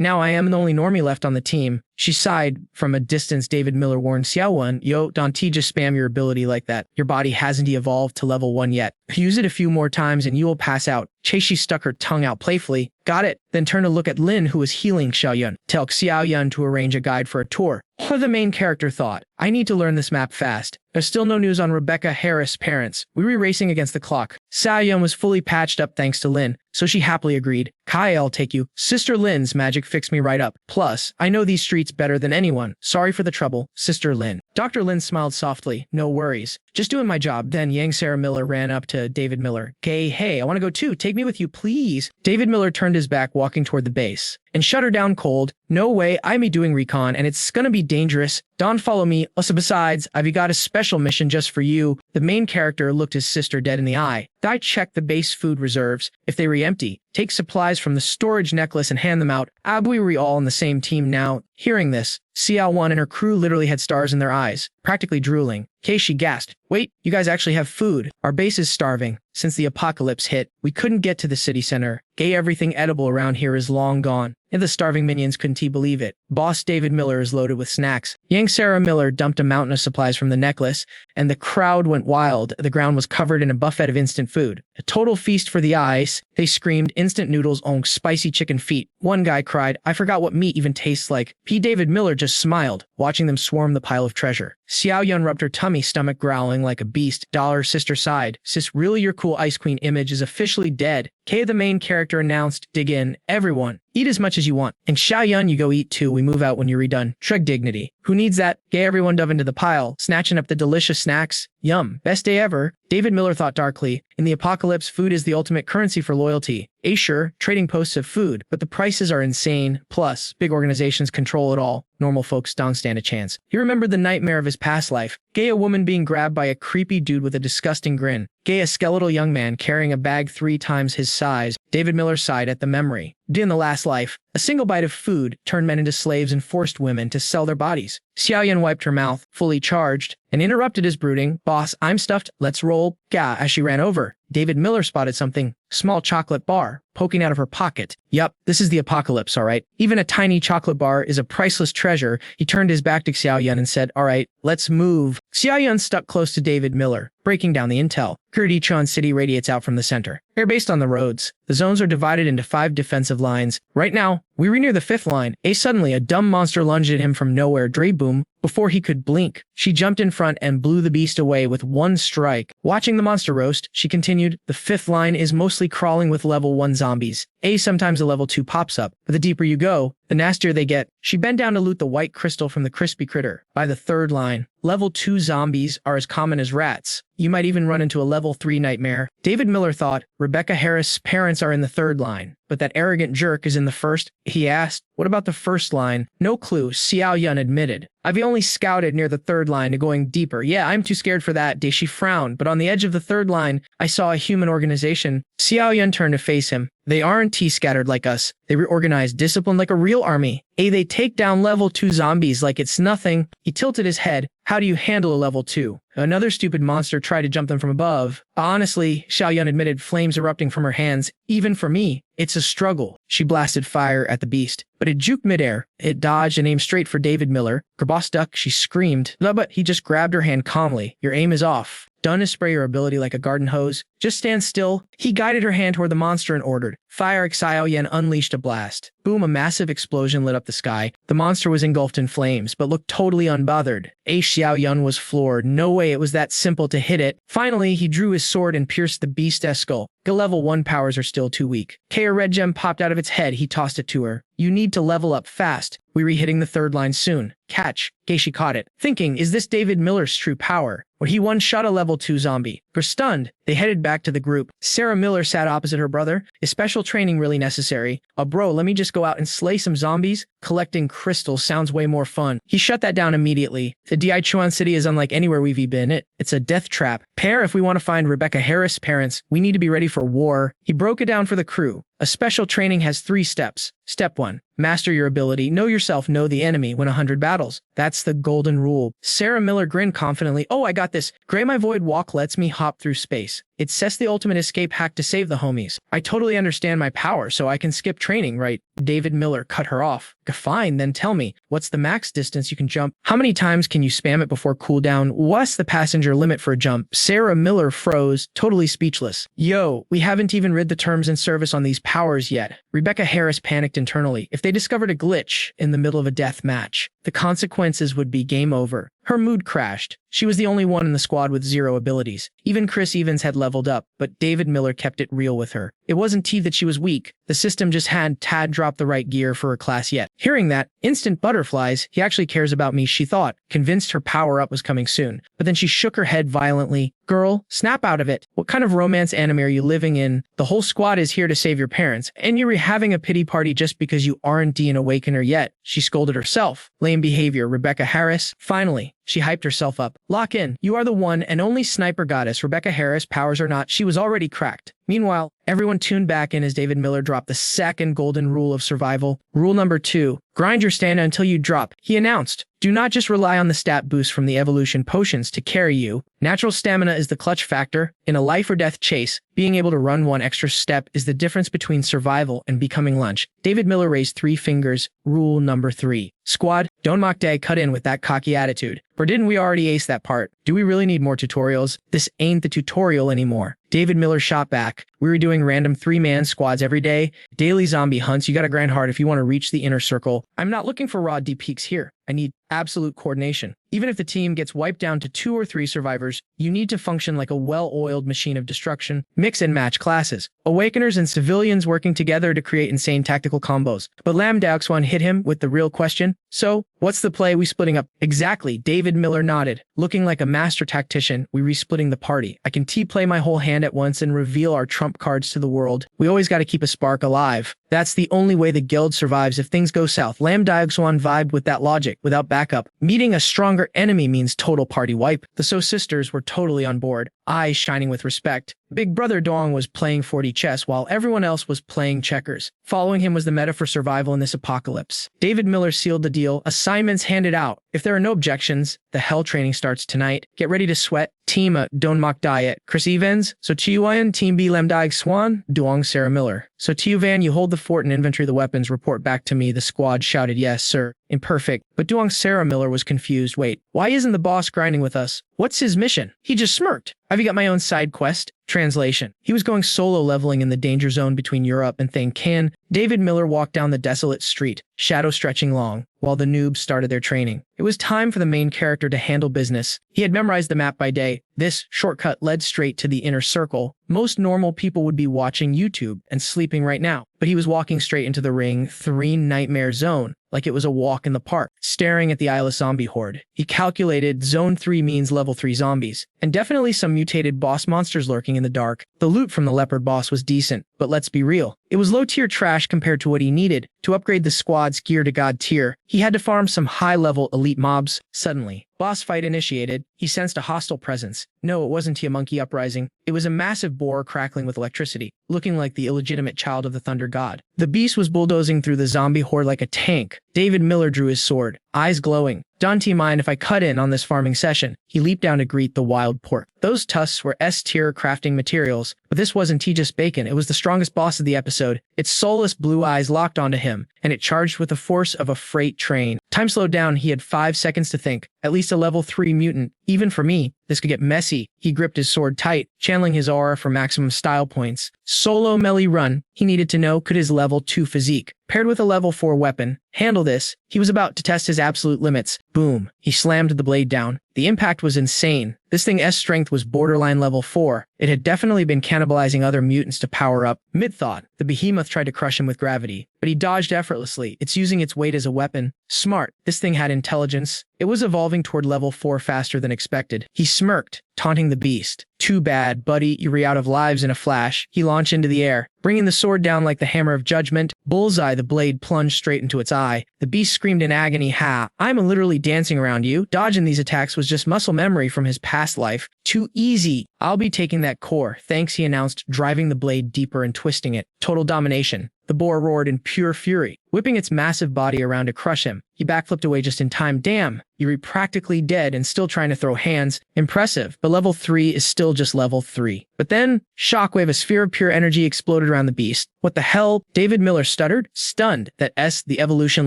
now I am the only normie left on the team. She sighed. From a distance, David Miller warned Xiao, yo, don't just spam your ability like that. Your body hasn't evolved to level 1 yet. Use it a few more times and you will pass out. She stuck her tongue out playfully. Got it. Then turned to look at Lin, who was healing Xiao. Tell Xiao to arrange a guide for a tour. The main character thought, I need to learn this map fast. There's still no news on Rebecca Harris' parents. We were racing against the clock. Xiao was fully patched up thanks to Lin, so she happily agreed. Kai, I'll take you. Sister Lin's magic fixed me right up. Plus, I know these streets better than anyone. Sorry for the trouble, Sister Lin. Dr. Lin smiled softly. No worries. Just doing my job. Then Sarah Miller ran up to David Miller. Hey, I want to go too. Take me with you, please. David Miller turned his back, walking toward the base, and shut her down cold. No way, I'm doing recon, and it's gonna be dangerous. Don't follow me. Also, besides, I've got a special mission just for you. The main character looked his sister dead in the eye. I checked the base food reserves. If they were empty, take supplies from the storage necklace and hand them out. We were all on the same team now. Hearing this, Xiao and her crew literally had stars in their eyes, practically drooling. She gasped. Wait, you guys actually have food. Our base is starving. Since the apocalypse hit, we couldn't get to the city center. Everything edible around here is long gone. and the starving minions couldn't believe it. Boss David Miller is loaded with snacks. Young Sarah Miller dumped a mountain of supplies from the necklace, and the crowd went wild. The ground was covered in a buffet of instant food. A total feast for the eyes. They screamed, instant noodles, spicy chicken feet. One guy cried, I forgot what meat even tastes like. David Miller just smiled, watching them swarm the pile of treasure. Xiao Yun rubbed her tummy, stomach growling like a beast. Sister sighed. Sis, really your cool Ice Queen image is officially dead. Kay, the main character, announced, dig in, everyone. Eat as much as you want. And Xiao Yun, you go eat too. We move out when you're redone. Shrug dignity. Who needs that? Gay, everyone dove into the pile, snatching up the delicious snacks. Yum. Best day ever. David Miller thought darkly. In the apocalypse, food is the ultimate currency for loyalty. Sure, trading posts of food, but the prices are insane. Plus, big organizations control it all. Normal folks don't stand a chance. He remembered the nightmare of his past life. Gay, a woman being grabbed by a creepy dude with a disgusting grin. Gay, a skeletal young man carrying a bag 3 times his size. David Miller sighed at the memory. In the last life, a single bite of food turned men into slaves and forced women to sell their bodies. Xiao Yun wiped her mouth, fully charged, and interrupted his brooding. Boss, I'm stuffed. Let's roll. Gah, as she ran over. David Miller spotted something. Small chocolate bar, poking out of her pocket. Yup, this is the apocalypse, alright? Even a tiny chocolate bar is a priceless treasure. He turned his back to Xiao Yun and said, alright, let's move. Xiao Yun stuck close to David Miller, breaking down the intel. Kurdichon City radiates out from the center. They're based on the roads. The zones are divided into 5 defensive lines. Right now, we're near the 5th line. Suddenly, a dumb monster lunged at him from nowhere. Dre boom. Before he could blink, she jumped in front and blew the beast away with one strike. Watching the monster roast, she continued, the 5th line is mostly crawling with level 1 zombies. Sometimes a level 2 pops up, but the deeper you go, the nastier they get. She bent down to loot the white crystal from the crispy critter. By the 3rd line, level 2 zombies are as common as rats. You might even run into a level 3 nightmare. David Miller thought, Rebecca Harris' parents are in the 3rd line, but that arrogant jerk is in the 1st. He asked, what about the 1st line? No clue, Xiao Yun admitted. I've only scouted near the 3rd line to going deeper. Yeah, I'm too scared for that. She frowned, but on the edge of the 3rd line, I saw a human organization. Xiao Yun turned to face him. They aren't T-scattered like us. They reorganize, disciplined like a real army. They take down level 2 zombies like it's nothing. He tilted his head. How do you handle a level 2? Another stupid monster tried to jump them from above. Honestly, Xiao Yun admitted, flames erupting from her hands. Even for me, it's a struggle. She blasted fire at the beast, but it juked midair. It dodged and aimed straight for David Miller. Boss duck, she screamed. No, but he just grabbed her hand calmly. Your aim is off. Done to spray your ability like a garden hose. Just stand still. He guided her hand toward the monster and ordered. Fire. Xiao Yun unleashed a blast. Boom, a massive explosion lit up the sky. The monster was engulfed in flames, but looked totally unbothered. Xiao Yun was floored. No way it was that simple to hit it. Finally, he drew his sword and pierced the beast's skull. Level 1 powers are still too weak. A red gem popped out of its head. He tossed it to her. You need to level up fast. We're hitting the 3rd line soon. Catch. She caught it, thinking, is this David Miller's true power? Or he one-shot a level 2 zombie. Stunned, they headed back to the group. Sarah Miller sat opposite her brother. Is special training really necessary? Bro, let me just go out and slay some zombies? Collecting crystals sounds way more fun. He shut that down immediately. The Dichuan City is unlike anywhere we've been. It's a death trap. If we want to find Rebecca Harris' parents, we need to be ready for war. He broke it down for the crew. A special training has 3 steps. Step 1. Master your ability. Know yourself, know the enemy. Win 100 battles. That's the golden rule. Sarah Miller grinned confidently. Oh, I got this. Gray my void walk lets me hop through space. It sets the ultimate escape hack to save the homies. I totally understand my power, so I can skip training, right? David Miller cut her off. Fine, then tell me, what's the max distance you can jump? How many times can you spam it before cooldown? What's the passenger limit for a jump? Sarah Miller froze, totally speechless. Yo, we haven't even read the terms and service on these powers yet. Rebecca Harris panicked internally. If they discovered a glitch in the middle of a death match, the consequences would be game over. Her mood crashed. She was the only one in the squad with 0 abilities. Even Chris Evans had leveled up, but David Miller kept it real with her. It wasn't that she was weak. The system just hadn't dropped the right gear for her class yet. Hearing that, instant butterflies, he actually cares about me, she thought, convinced her power-up was coming soon. But then she shook her head violently. Girl, snap out of it. What kind of romance anime are you living in? The whole squad is here to save your parents, and you're having a pity party just because you aren't an awakener yet. She scolded herself. Lame behavior, Rebecca Harris. Finally, she hyped herself up. Lock in. You are the one and only sniper goddess. Rebecca Harris, powers or not, she was already cracked. Meanwhile, everyone tuned back in as David Miller dropped the 2nd golden rule of survival. Rule number 2. Grind your stamina until you drop, he announced. Do not just rely on the stat boost from the evolution potions to carry you. Natural stamina is the clutch factor. In a life or death chase, being able to run one extra step is the difference between survival and becoming lunch. David Miller raised 3 fingers. Rule number 3. Squad, don't mock day cut in with that cocky attitude. Or didn't we already ace that part? Do we really need more tutorials? This ain't the tutorial anymore. David Miller shot back. We were doing random 3-man squads every day. Daily zombie hunts. You gotta grind hard if you want to reach the inner circle. I'm not looking for raw deep peaks here. I need absolute coordination. Even if the team gets wiped down to 2 or 3 survivors, you need to function like a well-oiled machine of destruction. Mix and match classes. Awakeners and civilians working together to create insane tactical combos. But Lam Daoxuan hit him with the real question. So, what's the play we splitting up? Exactly, David Miller nodded. Looking like a master tactician, we resplitting the party. I can T-play my whole hand at once and reveal our trump cards to the world. We always gotta keep a spark alive. That's the only way the guild survives if things go south. Lam Daoxuan vibed with that logic. Without backup, meeting a stronger enemy means total party wipe. The So sisters were totally on board, eyes shining with respect. Big brother Dong was playing 40 chess while everyone else was playing checkers. Following him was the meta for survival in this apocalypse. David Miller sealed the deal. Assignments handed out. If there are no objections, the hell training starts tonight. Get ready to sweat. Team A, Don't Mock Diet. Chris Evans, So Chiuan, Team B, Lam Daig Swan, Duong Sarah Miller. So Tiu Van, you hold the fort and inventory the weapons. Report back to me. The squad shouted, yes, sir. Imperfect. But Duong Sarah Miller was confused. Wait, why isn't the boss grinding with us? What's his mission? He just smirked. I've got my own side quest. Translation. He was going solo leveling in the danger zone between Europe and Thangkan. David Miller walked down the desolate street, shadow stretching long, while the noobs started their training. It was time for the main character to handle business. He had memorized the map by day. This shortcut led straight to the inner circle. Most normal people would be watching YouTube and sleeping right now, but he was walking straight into the Ring 3 nightmare zone, like it was a walk in the park, staring at the eyeless zombie horde. He calculated Zone 3 means level 3 zombies, and definitely some mutated boss monsters lurking in the dark. The loot from the leopard boss was decent, but let's be real. It was low-tier trash compared to what he needed. To upgrade the squad's gear to god tier, he had to farm some high-level elite mobs. Suddenly, boss fight initiated. He sensed a hostile presence. No, it wasn't a monkey uprising. It was a massive boar crackling with electricity, looking like the illegitimate child of the thunder god. The beast was bulldozing through the zombie horde like a tank. David Miller drew his sword, eyes glowing. Don't you mind if I cut in on this farming session? He leaped down to greet the wild pork. Those tusks were S-tier crafting materials, but this wasn't just bacon. It was the strongest boss of the episode. Its soulless blue eyes locked onto him, and it charged with the force of a freight train. Time slowed down. He had 5 seconds to think. At least a level 3 mutant. Even for me, this could get messy. He gripped his sword tight, channeling his aura for maximum style points. Solo melee run. He needed to know, could his level 2 physique, paired with a level 4 weapon, handle this? He was about to test his absolute limits. Boom. He slammed the blade down. The impact was insane. This thing's strength was borderline level 4. It had definitely been cannibalizing other mutants to power up. Mid-thought, the behemoth tried to crush him with gravity, but he dodged effortlessly. It's using its weight as a weapon. Smart. This thing had intelligence. It was evolving toward level 4 faster than expected. He smirked, taunting the beast. Too bad, buddy, you're out of lives in a flash. He launched into the air, bringing the sword down like the hammer of judgment. Bullseye, the blade plunged straight into its eye. The beast screamed in agony. Ha, I'm literally dancing around you. Dodging these attacks was just muscle memory from his past life. Too easy. I'll be taking that core, thanks, he announced, driving the blade deeper and twisting it. Total domination. The boar roared in pure fury, whipping its massive body around to crush him. He backflipped away just in time. Damn, you're practically dead and still trying to throw hands. Impressive, but level 3 is still just level 3. But then, shockwave, a sphere of pure energy exploded around the beast. What the hell? David Miller stuttered, stunned that the evolution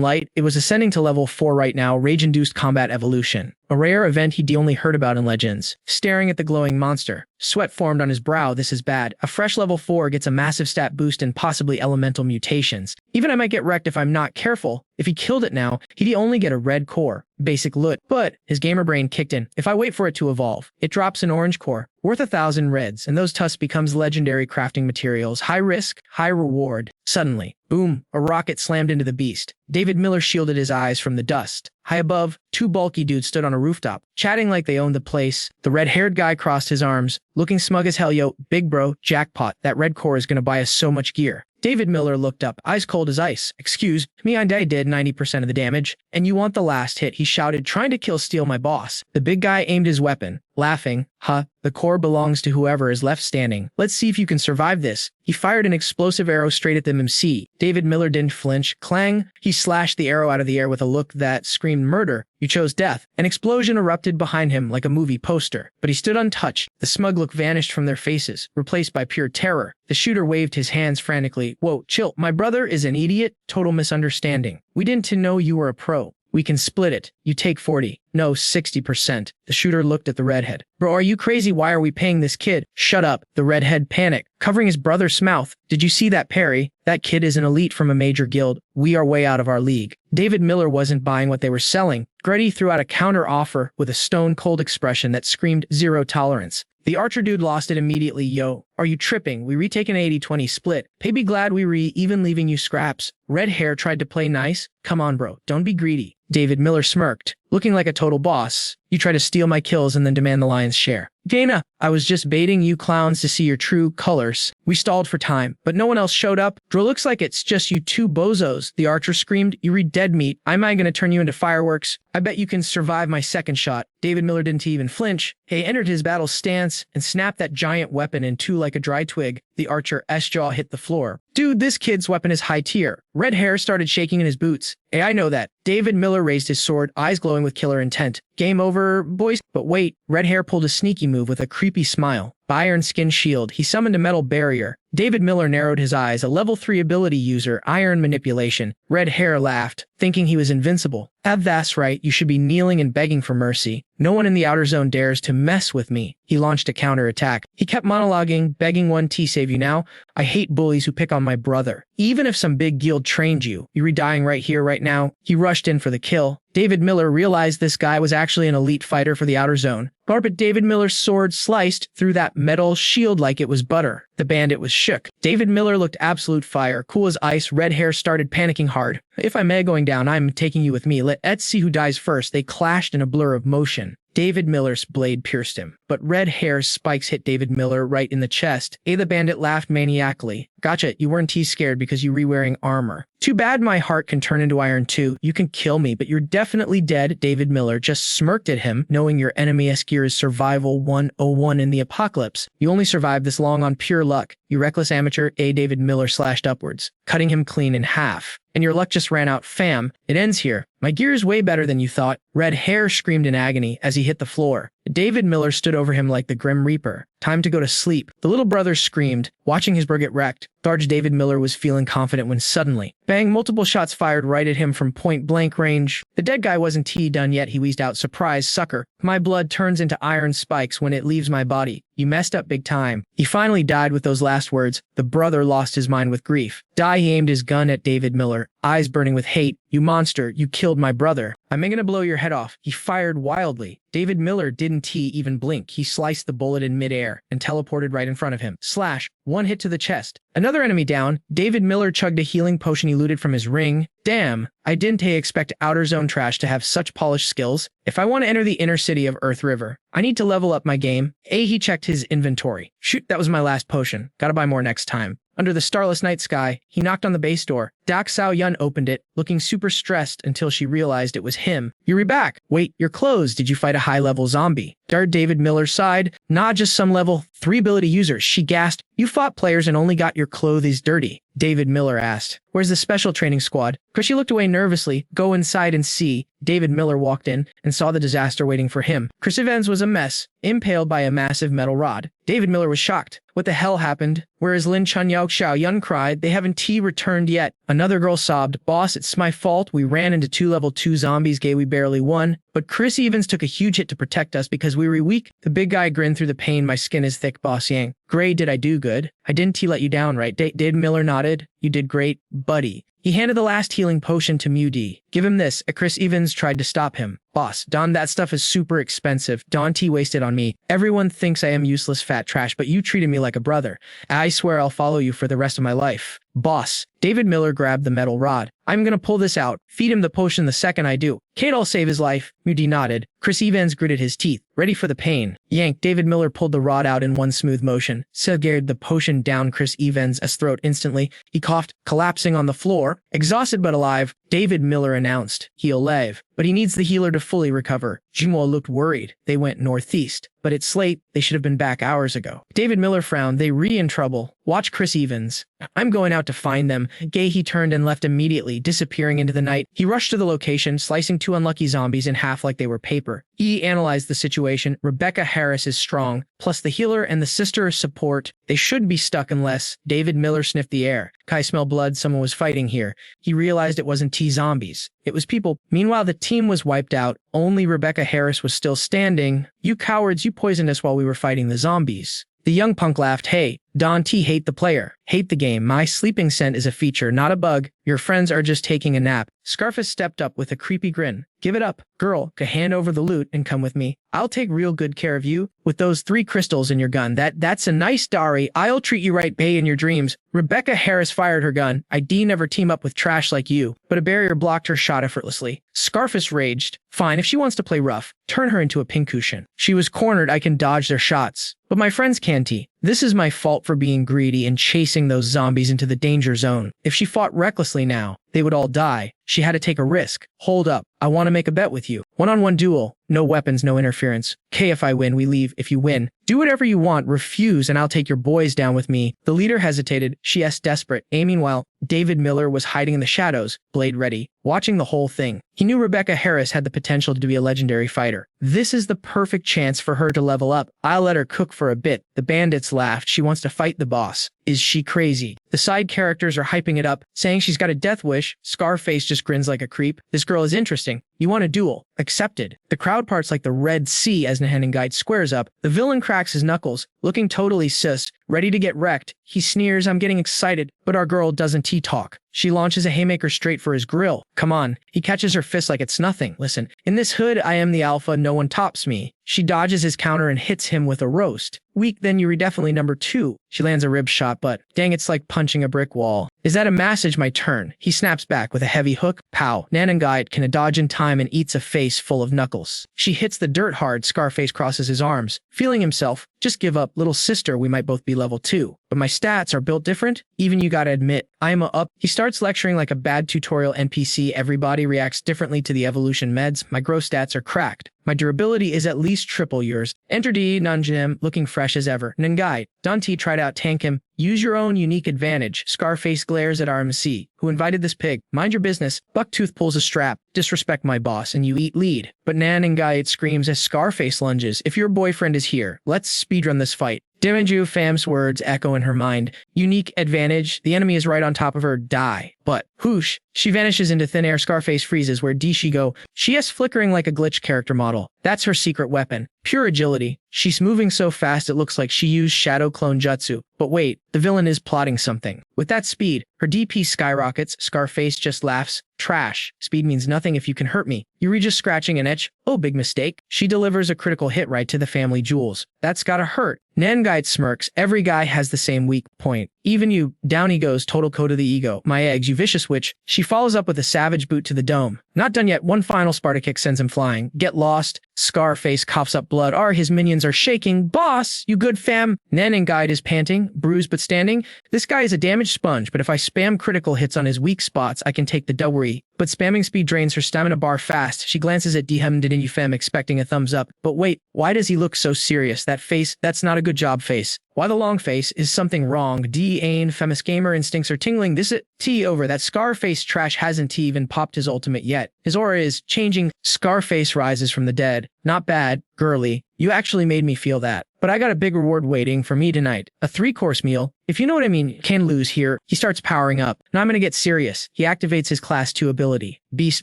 light, it was ascending to level 4 right now, rage-induced combat evolution. A rare event he'd only heard about in Legends. Staring at the glowing monster, sweat formed on his brow. This is bad. A fresh level 4 gets a massive stat boost and possibly elemental mutations. Even I might get wrecked if I'm not careful. If he killed it now, he'd only get a red core. Basic loot. But his gamer brain kicked in. If I wait for it to evolve, it drops an orange core, worth 1,000 reds, and those tusks becomes legendary crafting materials. High risk, high reward. Suddenly, boom, a rocket slammed into the beast. David Miller shielded his eyes from the dust. High above, 2 bulky dudes stood on a rooftop, chatting like they owned the place. The red-haired guy crossed his arms, looking smug as hell. Yo, big bro, jackpot. That red core is gonna buy us so much gear. David Miller looked up, eyes cold as ice. Excuse me, I did 90% of the damage. And you want the last hit, he shouted, trying to steal my boss. The big guy aimed his weapon, laughing. Huh, the core belongs to whoever is left standing. Let's see if you can survive this. He fired an explosive arrow straight at them. MC. David Miller didn't flinch. Clang. He slashed the arrow out of the air with a look that screamed murder. You chose death. An explosion erupted behind him like a movie poster, but he stood untouched. The smug look vanished from their faces, replaced by pure terror. The shooter waved his hands frantically. Whoa, chill. My brother is an idiot. Total misunderstanding. We didn't know you were a pro. We can split it. You take 40. No, 60%. The shooter looked at the redhead. Bro, are you crazy? Why are we paying this kid? Shut up. The redhead panicked, covering his brother's mouth. Did you see that, Perry? That kid is an elite from a major guild. We are way out of our league. David Miller wasn't buying what they were selling. Grady threw out a counter offer with a stone-cold expression that screamed zero tolerance. The archer dude lost it immediately. Yo, are you tripping? We retake an 80-20 split. Pay be glad we even leaving you scraps. Red hair tried to play nice. Come on, bro. Don't be greedy. David Miller smirked, looking like a total boss. You try to steal my kills and then demand the lion's share. Dana, I was just baiting you clowns to see your true colors. We stalled for time, but no one else showed up. Bro, looks like it's just you two bozos. The archer screamed. You read dead meat. Am I gonna turn you into fireworks? I bet you can survive my second shot. David Miller didn't even flinch. He entered his battle stance and snapped that giant weapon in two like a dry twig. The archer's jaw hit the floor. Dude, this kid's weapon is high tier. Red hair started shaking in his boots. Hey, I know that. David Miller raised his sword, eyes glowing with killer intent. Game over, boys. But wait, Red hair pulled a sneaky move with a creepy smile. By Iron Skin Shield, he summoned a metal barrier. David Miller narrowed his eyes, a level 3 ability user, Iron Manipulation. Red hair laughed, thinking he was invincible. That's right, you should be kneeling and begging for mercy. No one in the outer zone dares to mess with me. He launched a counterattack. He kept monologuing, begging 1T save you now. I hate bullies who pick on my brother. Even if some big guild trained you, you're dying right here, right now. He rushed in for the kill. David Miller realized this guy was actually an elite fighter for the outer zone. But David Miller's sword sliced through that metal shield like it was butter. The bandit was shook. David Miller looked absolute fire, cool as ice. Red hair started panicking hard. If I'm going down, I'm taking you with me. Let's see who dies first. They clashed in a blur of motion. David Miller's blade pierced him, but red hair's spikes hit David Miller right in the chest. The bandit laughed maniacally. Gotcha, you weren't scared because you re-wearing armor. Too bad my heart can turn into iron too. You can kill me, but you're definitely dead. David Miller just smirked at him, knowing your enemy's gear is survival 101 in the apocalypse. You only survived this long on pure luck. You reckless amateur. David Miller slashed upwards, cutting him clean in half. And your luck just ran out, fam. It ends here. My gear is way better than you thought. Red hair screamed in agony as he hit the floor. David Miller stood over him like the Grim Reaper. Time to go to sleep. The little brother screamed, watching his bro get wrecked. Large David Miller was feeling confident when suddenly, bang, multiple shots fired right at him from point-blank range. The dead guy wasn't done yet. He wheezed out, surprise, sucker. My blood turns into iron spikes when it leaves my body. You messed up big time. He finally died with those last words. The brother lost his mind with grief. He aimed his gun at David Miller, eyes burning with hate. You monster, you killed my brother. I'm gonna blow your head off. He fired wildly. David Miller didn't even blink. He sliced the bullet in midair and teleported right in front of him. Slash, one hit to the chest. Another enemy down. David Miller chugged a healing potion he looted from his ring. Damn, I didn't expect Outer Zone trash to have such polished skills. If I want to enter the inner city of Earth River, I need to level up my game. He checked his inventory. Shoot, that was my last potion. Gotta buy more next time. Under the starless night sky, he knocked on the base door. Dak Sao Yun opened it, looking super stressed until she realized it was him. You're back. Wait, you're closed. Did you fight a high-level zombie? David Miller sighed. Not just some level 3 ability users, she gasped. You fought players and only got your clothes dirty. David Miller asked. Where's the special training squad? Chrissy looked away nervously. Go inside and see. David Miller walked in and saw the disaster waiting for him. Chris Evans was a mess, impaled by a massive metal rod. David Miller was shocked. What the hell happened? Whereas Lin Chun Yao Xiao Yun cried, they haven't returned yet. Another girl sobbed, boss, it's my fault. We ran into 2 level 2 zombies, we barely won. But Chris Evans took a huge hit to protect us because we were weak. The big guy grinned through the pain. My skin is thick, boss Yang. Gray, did I do good? I didn't let you down, right? Did Miller nodded. You did great, buddy. He handed the last healing potion to Mew D. Give him this. Chris Evans tried to stop him. Boss, Don, that stuff is super expensive. Don T wasted on me. Everyone thinks I am useless fat trash, but you treated me like a brother. I swear I'll follow you for the rest of my life. Boss. David Miller grabbed the metal rod. I'm gonna pull this out. Feed him the potion the second I do. Kate, I'll save his life. Mew D nodded. Chris Evans gritted his teeth, ready for the pain. Yank. David Miller pulled the rod out in one smooth motion. Segared the potion down Chris Evans' throat instantly. He coughed, collapsing on the floor. Exhausted but alive, David Miller announced, he'll live, but he needs the healer to fully recover. Jimo looked worried. They went northeast. but it's late. They should have been back hours ago. David Miller frowned. They in trouble. Watch Chris Evans. I'm going out to find them. Gay he turned and left immediately, disappearing into the night. He rushed to the location, slicing 2 unlucky zombies in half like they were paper. E analyzed the situation. Rebecca Harris is strong, plus the healer and the sister support. They should be stuck unless... David Miller sniffed the air. Kai smelled blood. Someone was fighting here. He realized it wasn't T-zombies. It was people. Meanwhile, the team was wiped out. Only Rebecca Harris was still standing. You cowards, you poisoned us while we were fighting the zombies. The young punk laughed. Hey, Don T, hate the player. Hate the game. My sleeping scent is a feature, not a bug. Your friends are just taking a nap. Scarface stepped up with a creepy grin. Give it up, girl. Go hand over the loot and come with me. I'll take real good care of you. With those 3 crystals in your gun, that's a nice dowry. I'll treat you right, bae, in your dreams. Rebecca Harris fired her gun. I'd never team up with trash like you. But a barrier blocked her shot effortlessly. Scarface raged. Fine, if she wants to play rough, turn her into a pincushion. She was cornered. I can dodge their shots. But my friends can't. This is my fault for being greedy and chasing those zombies into the danger zone. If she fought recklessly now, they would all die. She had to take a risk. Hold up. I want to make a bet with you. One-on-one duel. No weapons, no interference. Okay, if I win, we leave. If you win, do whatever you want. Refuse, and I'll take your boys down with me. The leader hesitated. She asked desperate. Meanwhile, David Miller was hiding in the shadows, blade ready, watching the whole thing. He knew Rebecca Harris had the potential to be a legendary fighter. This is the perfect chance for her to level up. I'll let her cook for a bit. The bandits laughed. She wants to fight the boss. Is she crazy? The side characters are hyping it up, saying she's got a death wish. Scarface just grins like a creep. This girl is interesting. You want a duel? Accepted. The crowd parts like the Red Sea as Guide squares up. The villain cracks his knuckles, looking totally sus, ready to get wrecked. He sneers, I'm getting excited, but our girl doesn't talk. She launches a haymaker straight for his grill. Come on. He catches her fist like it's nothing. Listen, in this hood, I am the alpha. No one tops me. She dodges his counter and hits him with a roast. Weak, then you're definitely number 2. She lands a rib shot, but dang, it's like punching a brick wall. Is that a message? My turn. He snaps back with a heavy hook. Pow. Guide can dodge in time and eats a face full of knuckles. She hits the dirt hard. Scarface crosses his arms, feeling himself. Just give up, little sister. We might both be level 2. But my stats are built different. Even you gotta admit, I'm a up. He starts lecturing like a bad tutorial NPC. Everybody reacts differently to the evolution meds. My growth stats are cracked. My durability is at least triple yours. Enter D. Nanjim, looking fresh as ever. Guide. Dante tried out tank him. Use your own unique advantage. Scarface glares at RMC. Who invited this pig? Mind your business. Bucktooth pulls a strap. Disrespect my boss and you eat lead. But Guide screams as Scarface lunges. If your boyfriend is here, let's speedrun this fight. Dimanju Fam's words echo in her mind. Unique advantage. The enemy is right on top of her. Die. But, whoosh, she vanishes into thin air. Scarface freezes. Where D she go? She is flickering like a glitch character model. That's her secret weapon. Pure agility. She's moving so fast it looks like she used shadow clone jutsu. But wait, the villain is plotting something. With that speed, her DP skyrockets. Scarface just laughs. Trash. Speed means nothing if you can hurt me. Yuri just scratching an itch. Oh, big mistake. She delivers a critical hit right to the family jewels. That's gotta hurt. Guide smirks. Every guy has the same weak point. Even you. Down he goes. Total code of the ego. My eggs, you vicious witch. She follows up with a savage boot to the dome. Not done yet. One final Sparta kick sends him flying. Get lost. Scarface coughs up blood. His minions are shaking. Boss, you good fam? Guide is panting, bruised but standing. This guy is a damaged sponge, but if I spam critical hits on his weak spots, I can take the dowry. But spamming speed drains her stamina bar fast. She glances at Fem, expecting a thumbs up. But wait, why does he look so serious? That face, that's not a good job face. Why the long face? Is something wrong? Femis gamer instincts are tingling. This it T over. That Scarface trash hasn't even popped his ultimate yet. His aura is changing. Scarface rises from the dead. Not bad, girly. You actually made me feel that. But I got a big reward waiting for me tonight. A 3-course meal. If you know what I mean, can lose here. He starts powering up. Now I'm gonna get serious. He activates his class 2 ability. Beast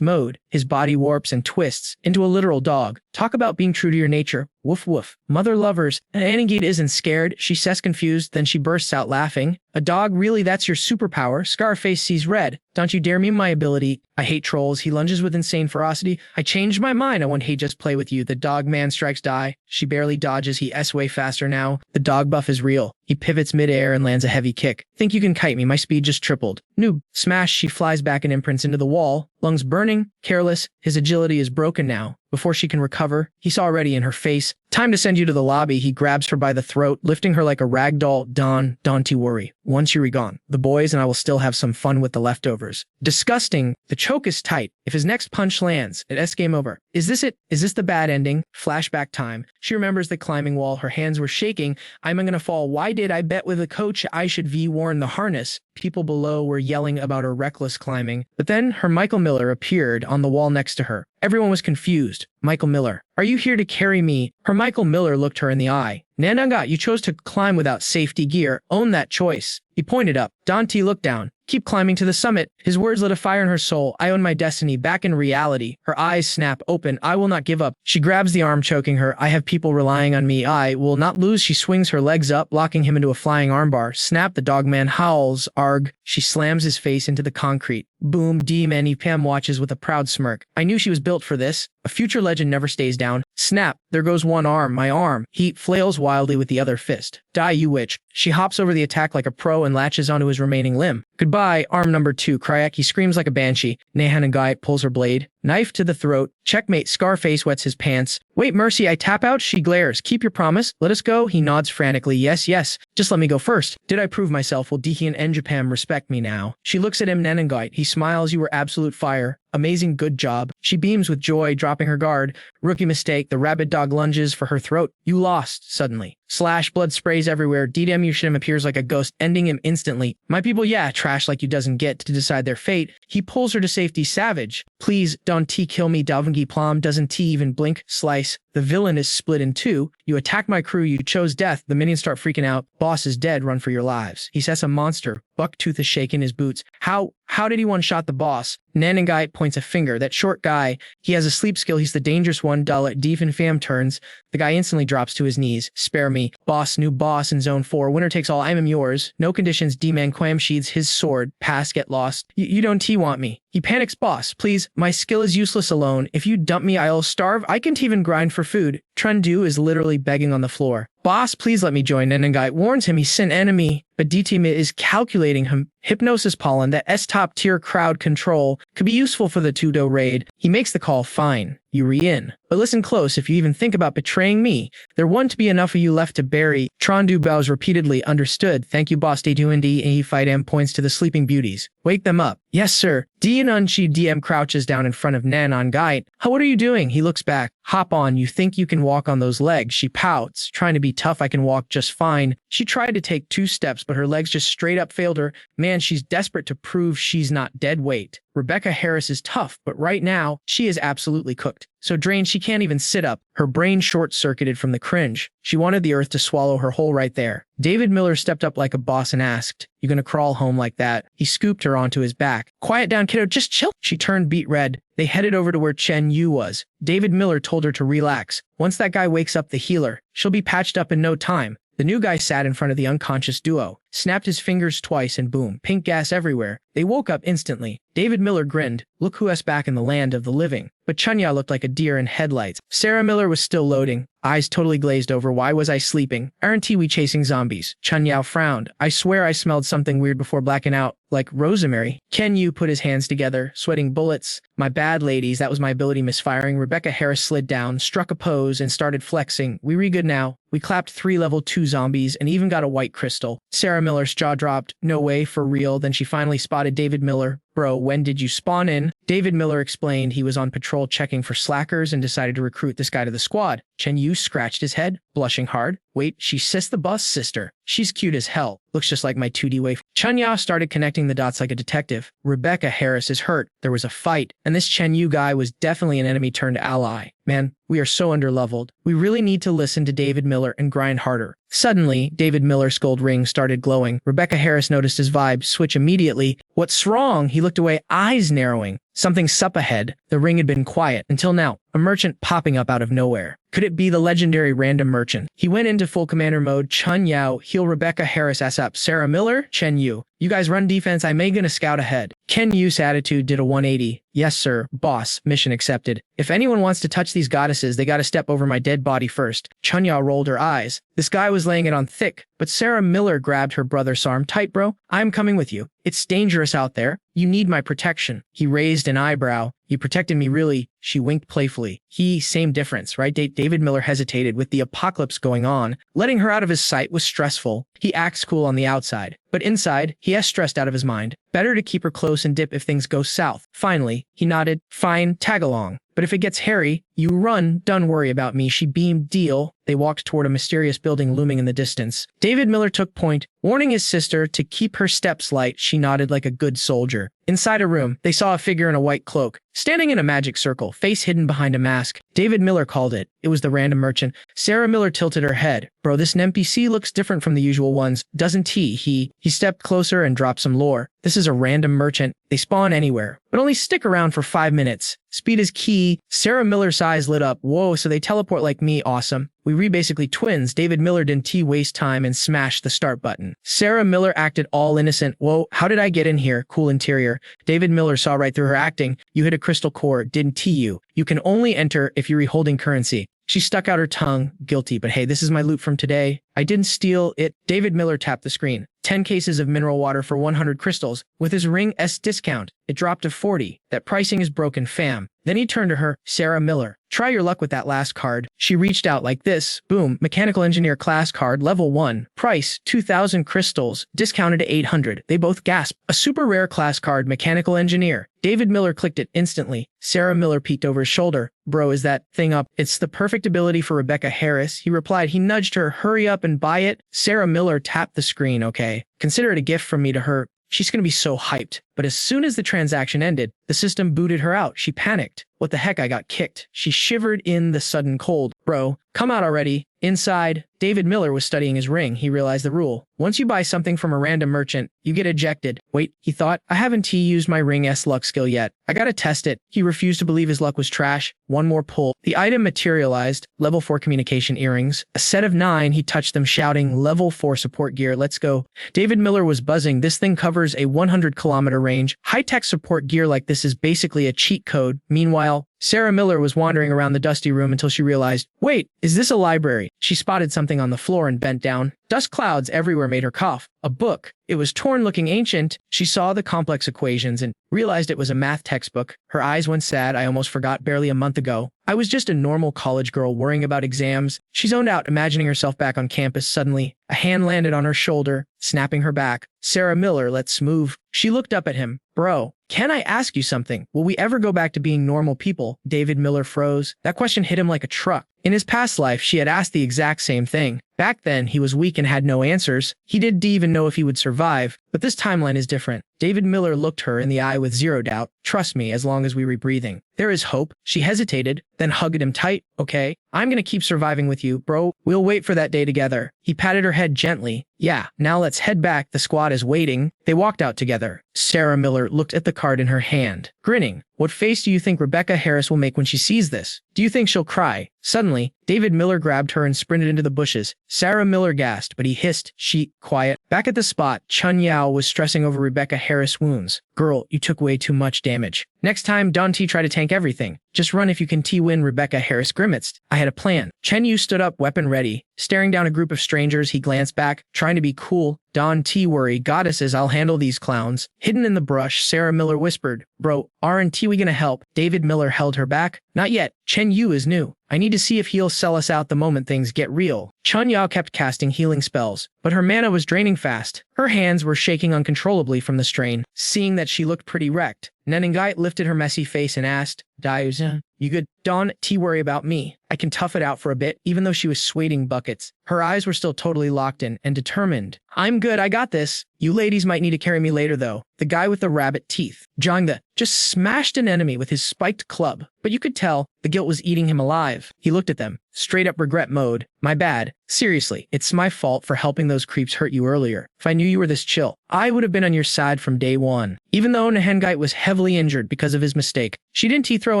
mode. His body warps and twists into a literal dog. Talk about being true to your nature. Woof woof. Mother lovers. Anangate isn't scared. She says confused, then she bursts out laughing. A dog? Really? That's your superpower? Scarface sees red. Don't you dare me my ability. I hate trolls. He lunges with insane ferocity. I changed my mind. I won't hate just play with you. The dog man strikes die. She barely dodges. He way faster now. The dog buff is real. He pivots midair and lands a heavy kick. Think you can kite me? My speed just tripled. Noob. Smash. She flies back and imprints into the wall. Lungs burning. Careless. His agility is broken now. Before she can recover, he's already in her face. Time to send you to the lobby. He grabs her by the throat, lifting her like a rag doll. Don't you worry. Once you're gone, the boys and I will still have some fun with the leftovers. Disgusting. The choke is tight. If his next punch lands, it's game over. Is this it? Is this the bad ending? Flashback time. She remembers the climbing wall. Her hands were shaking. I'm gonna fall. Why did I bet with a coach I should V-warn the harness? People below were yelling about her reckless climbing. But then her Michael Miller appeared on the wall next to her. Everyone was confused. Michael Miller, are you here to carry me? Her Michael Miller looked her in the eye. Nananga, you chose to climb without safety gear. Own that choice. He pointed up. Dante looked down. Keep climbing to the summit. His words lit a fire in her soul. I own my destiny. Back in reality. Her eyes snap open. I will not give up. She grabs the arm choking her. I have people relying on me. I will not lose. She swings her legs up, locking him into a flying armbar. Snap, the dogman howls. Arg. She slams his face into the concrete. Boom. Manny Pam watches with a proud smirk. I knew she was built for this. A future legend never stays down. Snap. There goes one arm. My arm. He flails wildly with the other fist. Die, you witch. She hops over the attack like a pro and latches onto his remaining limb. Goodbye, arm number 2. Kryak, he screams like a banshee. Nehanangai pulls her blade. Knife to the throat. Checkmate. Scarface wets his pants. Wait, mercy, I tap out? She glares. Keep your promise. Let us go. He nods frantically. Yes, yes. Just let me go first. Did I prove myself? Will Diki and Njapam respect me now? She looks at him, Nenangite. He smiles. You were absolute fire. Amazing, good job. She beams with joy, dropping her guard. Rookie mistake. The rabid dog lunges for her throat. You lost, suddenly. Slash, blood sprays everywhere. DDM Yushim appears like a ghost, ending him instantly. My people, yeah, trash like you doesn't get to decide their fate. He pulls her to safety, savage. Please, don't T kill me, Dalvangi Plum. Doesn't T even blink? Slice. The villain is split in two. You attack my crew, you chose death. The minions start freaking out. Boss is dead, run for your lives. He says a monster. Bucktooth is shaking his boots. How did he one-shot the boss? Nanangai points a finger. That short guy, he has a sleep skill. He's the dangerous one. Dull at Deef and Fam turns. The guy instantly drops to his knees. Spare me. Boss, new boss in zone 4. Winner takes all. I'm yours. No conditions. D-Man Quam sheathes his sword. Pass, get lost. You don't T-want me. He panics. Boss, please. My skill is useless alone. If you dump me, I'll starve. I can't even grind for food. Trendu is literally begging on the floor. Boss, please let me join. Nenangai warns him he's an enemy, but DT is calculating him. Hypnosis pollen, that S-top tier crowd control, could be useful for the Tudo raid. He makes the call. Fine. You re-in. But listen close, if you even think about betraying me, there won't be enough of you left to bury. Trondu bows repeatedly. Understood. Thank you, boss. D2 and he Fidam points to the sleeping beauties. Wake them up. Yes, sir. D and Unchi DM crouches down in front of Nanon Guide. What are you doing? He looks back. Hop on. You think you can walk on those legs? She pouts. Trying to be tough, I can walk just fine. She tried to take 2 steps, but her legs just straight up failed her. Man, she's desperate to prove she's not dead weight. Rebecca Harris is tough, but right now, she is absolutely cooked. So drained she can't even sit up. Her brain short-circuited from the cringe. She wanted the earth to swallow her whole right there. David Miller stepped up like a boss and asked, "You gonna crawl home like that?" He scooped her onto his back. "Quiet down, kiddo, just chill." She turned beet red. They headed over to where Chen Yu was. David Miller told her to relax. Once that guy wakes up the healer, she'll be patched up in no time. The new guy sat in front of the unconscious duo, snapped his fingers twice and boom, pink gas everywhere. They woke up instantly. David Miller grinned. Look who's back in the land of the living. But Chunya looked like a deer in headlights. Sarah Miller was still loading, eyes totally glazed over. Why was I sleeping? Aren't we chasing zombies? Chunya frowned. I swear I smelled something weird before blacking out. Like rosemary. Ken Yu put his hands together, sweating bullets. My bad, ladies, that was my ability misfiring. Rebecca Harris slid down, struck a pose, and started flexing. We re-good now. We clapped 3 level 2 zombies and even got a white crystal. Sarah Miller's jaw dropped. No way, for real. Then she finally spotted David Miller. Bro, when did you spawn in? David Miller explained he was on patrol checking for slackers and decided to recruit this guy to the squad. Chen Yu scratched his head, blushing hard. Wait, she's Sis the Bus sister. She's cute as hell. Looks just like my 2D wave. Chunya started connecting the dots like a detective. Rebecca Harris is hurt. There was a fight, and this Chen Yu guy was definitely an enemy turned ally. Man, we are so underleveled. We really need to listen to David Miller and grind harder. Suddenly, David Miller's gold ring started glowing. Rebecca Harris noticed his vibe switch immediately. What's wrong? He looked away, eyes narrowing. Something's up ahead. The ring had been quiet until now. A merchant popping up out of nowhere. Could it be the legendary random merchant? He went into full commander mode. Chun Yao, heal Rebecca Harris ass up. Sarah Miller, Chen Yu. You guys run defense, I may gonna scout ahead. Ken Yu's attitude did a 180. Yes, sir. Boss. Mission accepted. If anyone wants to touch these goddesses, they gotta step over my dead body first. Chunya rolled her eyes. This guy was laying it on thick, but Sarah Miller grabbed her brother's arm. Tight, bro. I'm coming with you. It's dangerous out there. You need my protection. He raised an eyebrow. You protected me really, she winked playfully. Same difference, right? David Miller hesitated. With the apocalypse going on, letting her out of his sight was stressful. He acts cool on the outside, but inside, he is stressed out of his mind. Better to keep her close and dip if things go south. Finally, he nodded. Fine, tag along. But if it gets hairy, you run, don't worry about me. She beamed. Deal. They walked toward a mysterious building looming in the distance. David Miller took point, warning his sister to keep her steps light. She nodded like a good soldier. Inside a room, they saw a figure in a white cloak, standing in a magic circle, face hidden behind a mask. David Miller called it. It was the random merchant. Sarah Miller tilted her head. Bro, this NPC looks different from the usual ones, doesn't he? He stepped closer and dropped some lore. This is a random merchant. They spawn anywhere, but only stick around for 5 minutes. Speed is key. Sarah Miller's eyes lit up. Whoa, so they teleport like me. Awesome. We basically twins. David Miller didn't waste time and smashed the start button. Sarah Miller acted all innocent. Whoa, how did I get in here? Cool interior. David Miller saw right through her acting. You hit a crystal core, didn't you? You can only enter if you're holding currency. She stuck out her tongue, guilty, but hey, this is my loot from today. I didn't steal it. David Miller tapped the screen. 10 cases of mineral water for 100 crystals. With his Ring S discount, it dropped to 40. That pricing is broken, fam. Then he turned to her. Sarah Miller, try your luck with that last card. She reached out like this. Boom. Mechanical engineer class card, level 1. Price, 2,000 crystals. Discounted to 800. They both gasped. A super rare class card, mechanical engineer. David Miller clicked it instantly. Sarah Miller peeked over his shoulder. Bro, is that thing up? It's the perfect ability for Rebecca Harris. He replied. He nudged her. Hurry up and buy it. Sarah Miller tapped the screen. Okay. Consider it a gift from me to her. She's gonna be so hyped. But as soon as the transaction ended, the system booted her out. She panicked. What the heck, I got kicked. She shivered in the sudden cold. Bro, come out already. Inside, David Miller was studying his ring. He realized the rule. Once you buy something from a random merchant, you get ejected. Wait, he thought, I haven't used my Ring S luck skill yet. I gotta test it. He refused to believe his luck was trash. One more pull. The item materialized. Level 4 communication earrings. A set of 9, he touched them, shouting, level 4 support gear, let's go. David Miller was buzzing. This thing covers a 100-kilometer range. High-tech support gear like this is basically a cheat code. Meanwhile, Sarah Miller was wandering around the dusty room until she realized, wait, is this a library? She spotted something on the floor and bent down. Dust clouds everywhere made her cough. A book. It was torn, looking ancient. She saw the complex equations and realized it was a math textbook. Her eyes went sad. I almost forgot barely a month ago. I was just a normal college girl worrying about exams. She zoned out, imagining herself back on campus. Suddenly, a hand landed on her shoulder, snapping her back. Sarah Miller, let's move. She looked up at him. Bro, can I ask you something? Will we ever go back to being normal people? David Miller froze. That question hit him like a truck. In his past life, she had asked the exact same thing. Back then, he was weak and had no answers. He didn't even know if he would survive. But this timeline is different. David Miller looked her in the eye with zero doubt. Trust me, as long as we were breathing. There is hope. She hesitated, then hugged him tight. Okay, I'm gonna keep surviving with you, bro. We'll wait for that day together. He patted her head gently. Yeah, now let's head back. The squad is waiting. They walked out together. Sarah Miller looked at the card in her hand, grinning. What face do you think Rebecca Harris will make when she sees this? Do you think she'll cry? Suddenly, David Miller grabbed her and sprinted into the bushes. Sarah Miller gasped, but he hissed, quiet. Back at the spot, Chun Yao was stressing over Rebecca Harris' wounds. Girl, you took way too much damage. Next time, don't try to tank everything. Just run if you can win. Rebecca Harris grimaced. I had a plan. Chen Yu stood up, weapon ready. Staring down a group of strangers, he glanced back, trying to be cool. Don't worry, goddesses, I'll handle these clowns. Hidden in the brush, Sarah Miller whispered. Bro, aren't we gonna help? David Miller held her back. Not yet. Chen Yu is new. I need to see if he'll sell us out the moment things get real. Chun Yao kept casting healing spells, but her mana was draining fast. Her hands were shaking uncontrollably from the strain. Seeing that she looked pretty wrecked, Neningite lifted her messy face and asked, Diuza, you good? Don't worry about me. I can tough it out for a bit, even though she was sweating buckets. Her eyes were still totally locked in and determined. I'm good, I got this. You ladies might need to carry me later though. The guy with the rabbit teeth, Zhangde, just smashed an enemy with his spiked club, but you could tell the guilt was eating him alive. He looked at them, straight up regret mode. My bad. Seriously, it's my fault for helping those creeps hurt you earlier. If I knew you were this chill, I would have been on your side from day one. Even though Nehengite was heavily injured because of his mistake, she didn't throw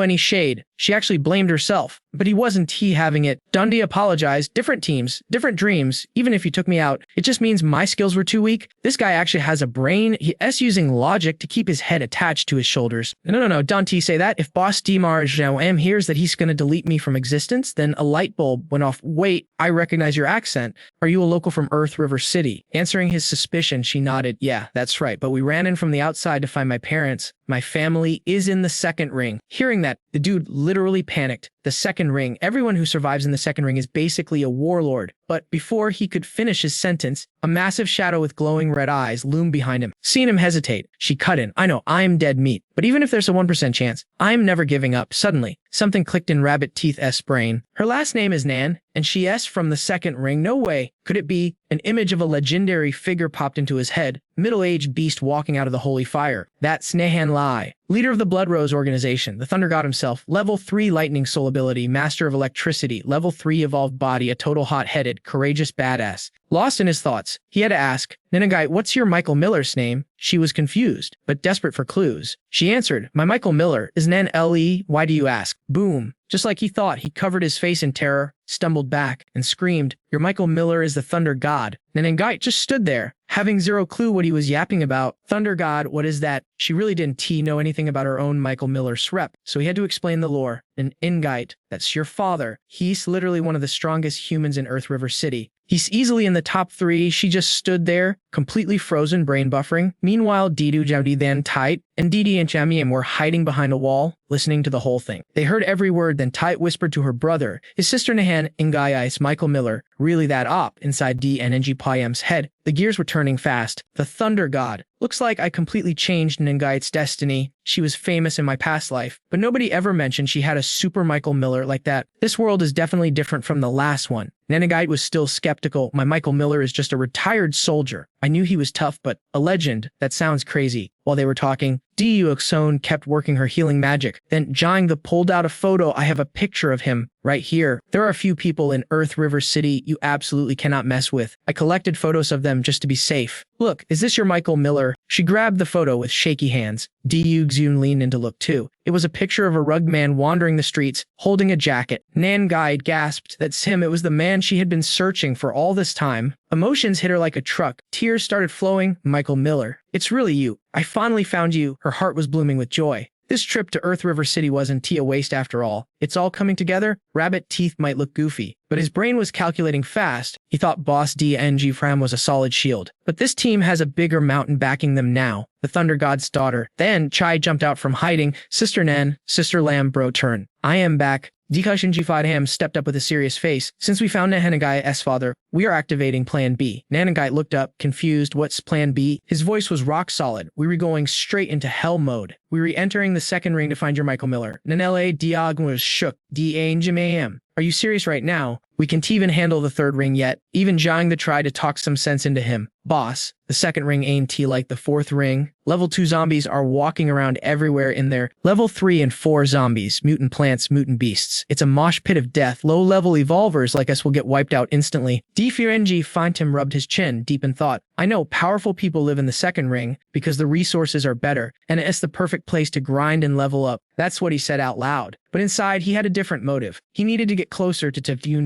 any shade. She actually blamed herself, but he wasn't having it. Dundee apologized. Different teams, different dreams. Even if you took me out, it just means my skills were too weak. This guy actually has a brain. He's using logic to keep his head attached to his shoulders. No, Dante say that. If Boss Demarge now hears that he's going to delete me from existence, then a light bulb went off. Wait, I recognize your accent. Are you a local from Earth River City? Answering his suspicion, she nodded. Yeah, that's right, but we ran in from the outside to find my parents. My family is in the second ring. Hearing that, the dude literally panicked. The second ring. Everyone who survives in the second ring is basically a warlord. But before he could finish his sentence, a massive shadow with glowing red eyes loomed behind him. Seeing him hesitate, she cut in. I know, I'm dead meat. But even if there's a 1% chance, I'm never giving up. Suddenly, something clicked in Rabbit Teeth's brain. Her last name is Nan, and she's from the second ring. No way. Could it be? An image of a legendary figure popped into his head. Middle-aged beast walking out of the holy fire. That's Nehan Lai, leader of the Blood Rose organization, the Thunder God himself, level 3 lightning soul ability, master of electricity, level 3 evolved body, a total hot-headed, courageous badass. Lost in his thoughts, he had to ask, Nanagai, what's your Michael Miller's name? She was confused, but desperate for clues. She answered, my Michael Miller is Nan L.E. Why do you ask? Boom. Just like he thought, he covered his face in terror, stumbled back, and screamed, your Michael Miller is the Thunder God. Nanangai just stood there, having zero clue what he was yapping about. Thunder God, what is that? She really didn't know anything about her own Michael Miller's rep, so he had to explain the lore. And Ingite, that's your father. He's literally one of the strongest humans in Earth River City. He's easily in the top 3. She just stood there, completely frozen, brain buffering. Meanwhile, Didu, Jowdi, then Tight, and Didi and Chamiam were hiding behind a wall, listening to the whole thing. They heard every word, then Tight whispered to her brother, his sister Nahan, Ingai's Michael Miller, really that op, inside DNNG Payam's head. The gears were turning fast. The Thunder God. Looks like I completely changed Nangait's destiny. She was famous in my past life, but nobody ever mentioned she had a super Michael Miller like that. This world is definitely different from the last one. Nanagite was still skeptical. My Michael Miller is just a retired soldier. I knew he was tough, but a legend? That sounds crazy. While they were talking, Diu Oxone kept working her healing magic. Then Jang the pulled out a photo. I have a picture of him right here. There are a few people in Earth River City you absolutely cannot mess with. I collected photos of them just to be safe. Look, is this your Michael Miller? She grabbed the photo with shaky hands. Diu Xun leaned in to look too. It was a picture of a rugged man wandering the streets, holding a jacket. Nan Guide gasped. That's him. It was the man she had been searching for all this time. Emotions hit her like a truck. Tears started flowing. Michael Miller. It's really you. I finally found you. Her heart was blooming with joy. This trip to Earth River City wasn't a waste after all. It's all coming together. Rabbit Teeth might look goofy, but his brain was calculating fast. He thought Boss DNG Fram was a solid shield. But this team has a bigger mountain backing them now. The Thunder God's daughter. Then Chai jumped out from hiding. Sister Nan, Sister Lam, bro turn. I am back. Dikashin Jifadham stepped up with a serious face. Since we found Nahanagai's father, we are activating Plan B. Nanagai looked up, confused. What's Plan B? His voice was rock solid. We were going straight into hell mode. We were entering the second ring to find your Michael Miller. Nanele Diag was shook. D-A-N-J-M-A-M. Are you serious right now? We can't even handle the third ring yet. Even Zhang the tried to talk some sense into him. Boss, the second ring ain't like the fourth ring. Level 2 zombies are walking around everywhere in there. Level 3 and 4 zombies, mutant plants, mutant beasts. It's a mosh pit of death. Low-level evolvers like us will get wiped out instantly. D-Firenji Fintim rubbed his chin, deep in thought. I know powerful people live in the second ring because the resources are better, and it's the perfect place to grind and level up. That's what he said out loud. But inside, he had a different motive. He needed to get closer to Tevyu.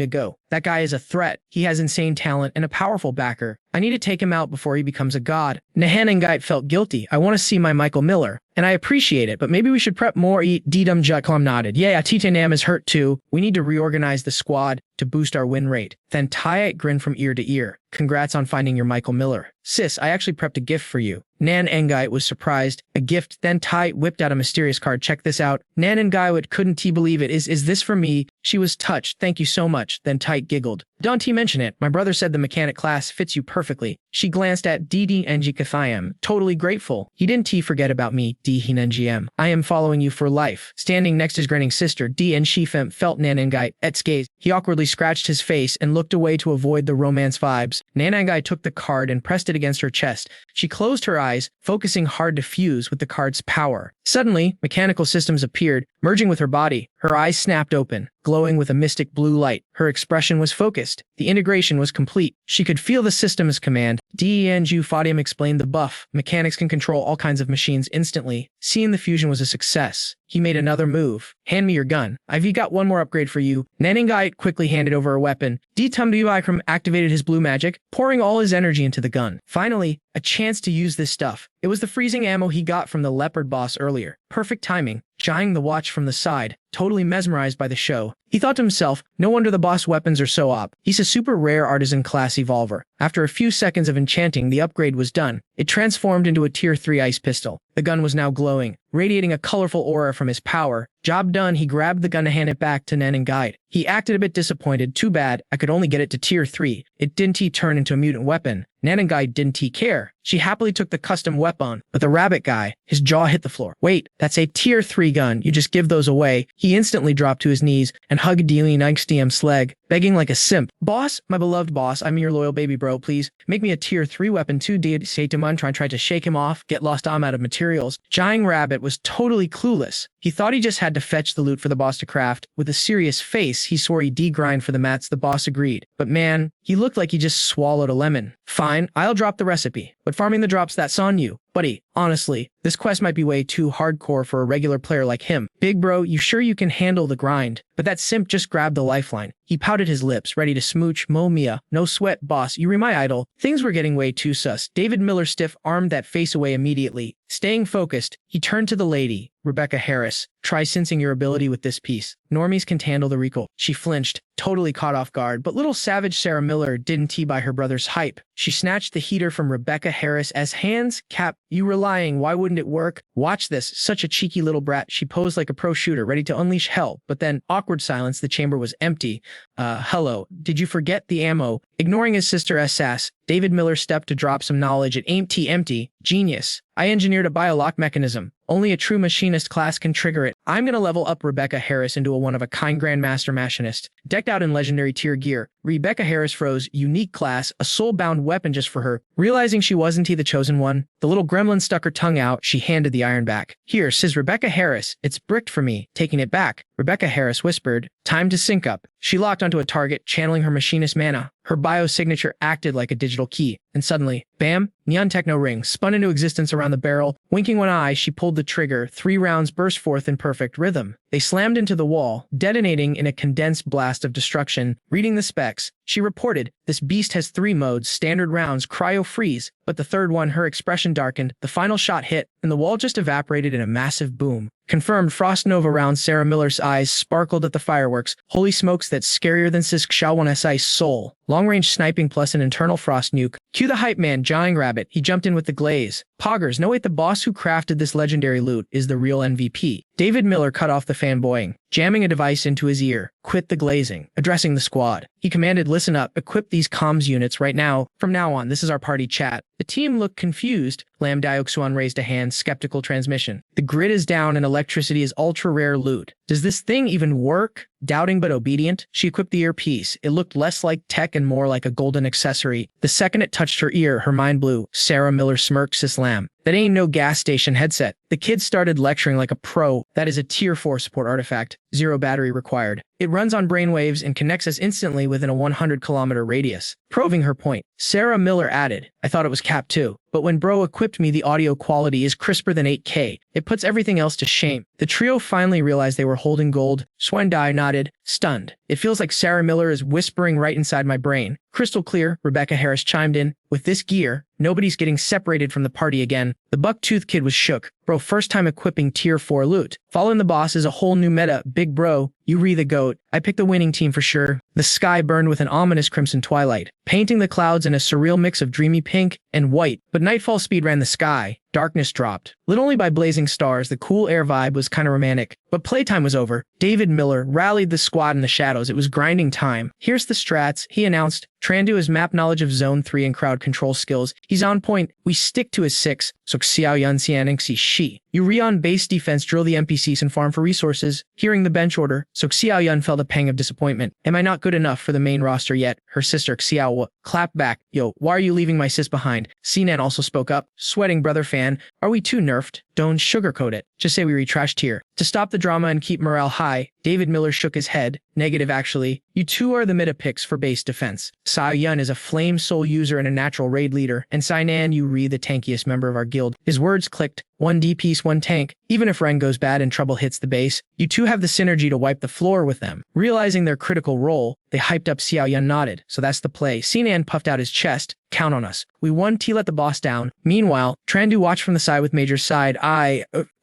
That guy is a threat. He has insane talent and a powerful backer. I need to take him out before he becomes a god. Nahanangite felt guilty. I want to see my Michael Miller. And I appreciate it, but maybe we should prep more. Didum Jutklum nodded. Yeah, Titanam is hurt too. We need to reorganize the squad to boost our win rate. Then Tyite grinned from ear to ear. Congrats on finding your Michael Miller. Sis, I actually prepped a gift for you. Nan Engite was surprised. A gift? Then Tyite whipped out a mysterious card. Check this out. Nan Engite couldn't believe it. Is this for me? She was touched. Thank you so much. Then Tyite giggled. Don't mention it. My brother said the mechanic class fits you perfectly. She glanced at DDNG Kathayam. Totally grateful. He didn't forget about me, DHNGM. I am following you for life. Standing next to his grinning sister, DN Shifem felt Nanangai at gaze. He awkwardly scratched his face and looked away to avoid the romance vibes. Nanangai took the card and pressed it against her chest. She closed her eyes, focusing hard to fuse with the card's power. Suddenly, mechanical systems appeared, merging with her body. Her eyes snapped open, glowing with a mystic blue light. Her expression was focused. The integration was complete. She could feel the system's command. DENGU Fadium explained the buff. Mechanics can control all kinds of machines instantly. Seeing the fusion was a success. He made another move. Hand me your gun. I've got one more upgrade for you. Nanangai quickly handed over a weapon. D-Tum-Du Ikram activated his blue magic, pouring all his energy into the gun. Finally, a chance to use this stuff. It was the freezing ammo he got from the leopard boss earlier. Perfect timing. Shying the watch from the side. totally mesmerized by the show. He thought to himself, no wonder the boss weapons are so op. He's a super rare artisan class evolver. After a few seconds of enchanting, the upgrade was done. It transformed into a tier 3 ice pistol. The gun was now glowing, radiating a colorful aura from his power. Job done, he grabbed the gun to hand it back to Nen and Guide. He acted a bit disappointed. Too bad, I could only get it to tier 3. It didn't turn into a mutant weapon. Nan and Guide didn't care. She happily took the custom weapon, but the rabbit guy, his jaw hit the floor. Wait, that's a tier 3 gun. You just give those away. He instantly dropped to his knees and hugged Dealy Nikes DM's leg, begging like a simp. Boss, my beloved boss, I'm your loyal baby bro, please. Make me a tier 3 weapon too, did say to Mun tried to shake him off. Get lost, I'm out of materials. Giant Rabbit was totally clueless. He thought he just had to fetch the loot for the boss to craft. With a serious face, he swore he'd degrind for the mats. The boss agreed. But man, he looked like he just swallowed a lemon. Fine, I'll drop the recipe. But farming the drops, that's on you. Buddy, honestly, this quest might be way too hardcore for a regular player like him. Big bro, you sure you can handle the grind? But that simp just grabbed the lifeline. He pouted his lips, ready to smooch. Mo Mia, no sweat, boss, you re my idol. Things were getting way too sus. David Miller stiff-armed that face away immediately. Staying focused, he turned to the lady, Rebecca Harris. Try sensing your ability with this piece. Normies can handle the recoil. She flinched, totally caught off guard, but little savage Sarah Miller didn't buy her brother's hype. She snatched the heater from Rebecca Harris's hands. Cap, you were lying. Why wouldn't it work? Watch this. Such a cheeky little brat. She posed like a pro shooter, ready to unleash hell. But then, awkward silence. The chamber was empty. Hello. Did you forget the ammo? Ignoring his sister's sass, David Miller stepped to drop some knowledge at empty. Genius. I engineered a biolock mechanism. Only a true machinist class can trigger it. I'm gonna level up Rebecca Harris into a one-of-a-kind Grandmaster Machinist. Decked out in legendary tier gear, Rebecca Harris froze unique class, a soul-bound weapon just for her. Realizing she wasn't the chosen one, the little gremlin stuck her tongue out. She handed the iron back. Here, says Rebecca Harris. It's bricked for me. Taking it back, Rebecca Harris whispered, time to sync up. She locked onto a target, channeling her machinist mana. Her biosignature acted like a digital key, and suddenly, bam, neon techno ring spun into existence around the barrel. Winking one eye, she pulled the trigger. 3 rounds burst forth in perfect rhythm. They slammed into the wall, detonating in a condensed blast of destruction. Reading the specs, she reported, this beast has 3 modes, standard rounds, cryo freeze, but the third one, her expression darkened. The final shot hit, and the wall just evaporated in a massive boom. Confirmed Frost Nova round. Sarah Miller's eyes sparkled at the fireworks. Holy smokes, that's scarier than Xiao 1SI's soul. Long-range sniping plus an internal frost nuke. Cue the hype man, Giant Rabbit. He jumped in with the glaze. Poggers, no wait, the boss who crafted this legendary loot is the real MVP. David Miller cut off the fanboying, jamming a device into his ear. Quit the glazing. Addressing the squad, he commanded, listen up, equip these comms units right now. From now on, this is our party chat. The team looked confused. Lam Dioxuan raised a hand, skeptical transmission. The grid is down and electricity is ultra-rare loot. Does this thing even work? Doubting but obedient, she equipped the earpiece. It looked less like tech and more like a golden accessory. The second it touched her ear, her mind blew. Sarah Miller smirked, sis Lam. That ain't no gas station headset. The kid started lecturing like a pro. That is a tier 4 support artifact. 0 battery required. It runs on brainwaves and connects us instantly within a 100-kilometer radius. Proving her point, Sarah Miller added, I thought it was cap too. But when bro equipped me, the audio quality is crisper than 8K. It puts everything else to shame. The trio finally realized they were holding gold. Swendai nodded, stunned. It feels like Sarah Miller is whispering right inside my brain. Crystal clear, Rebecca Harris chimed in. With this gear, nobody's getting separated from the party again. The buck-toothed kid was shook. Bro, first time equipping tier 4 loot. Following the boss is a whole new meta. Big bro, you re the goat. I picked the winning team for sure. The sky burned with an ominous crimson twilight, painting the clouds in a surreal mix of dreamy pink and white. But nightfall speed ran the sky. Darkness dropped. Lit only by blazing stars, the cool air vibe was kinda romantic. But playtime was over. David Miller rallied the squad in the shadows. It was grinding time. Here's the strats, he announced. Trandu has map knowledge of Zone 3 and crowd control skills. He's on point. We stick to his 6. So Xiao Yun Xianxi Shi. You re-on base defense, drill the NPCs and farm for resources. Hearing the bench order, so Xiao Yun felt a pang of disappointment. Am I not good enough for the main roster yet? Her sister Xiao clapped back. Yo, why are you leaving my sis behind? Sinan also spoke up. Sweating brother fan. Are we too nerfed? Don't sugarcoat it. Just say we retrashed here. To stop the drama and keep morale high, David Miller shook his head. Negative actually. You two are the meta picks for base defense. Xiao Yun is a flame soul user and a natural raid leader, and Sinan you re the tankiest member of our guild. His words clicked. 1 D piece, 1 tank. Even if Ren goes bad and trouble hits the base, you two have the synergy to wipe the floor with them. Realizing their critical role, They hyped up Xiao Yun nodded. So that's the play. Sinan puffed out his chest. Count on us. We won. T let the boss down. Meanwhile, Trandu watched from the side with Major's side.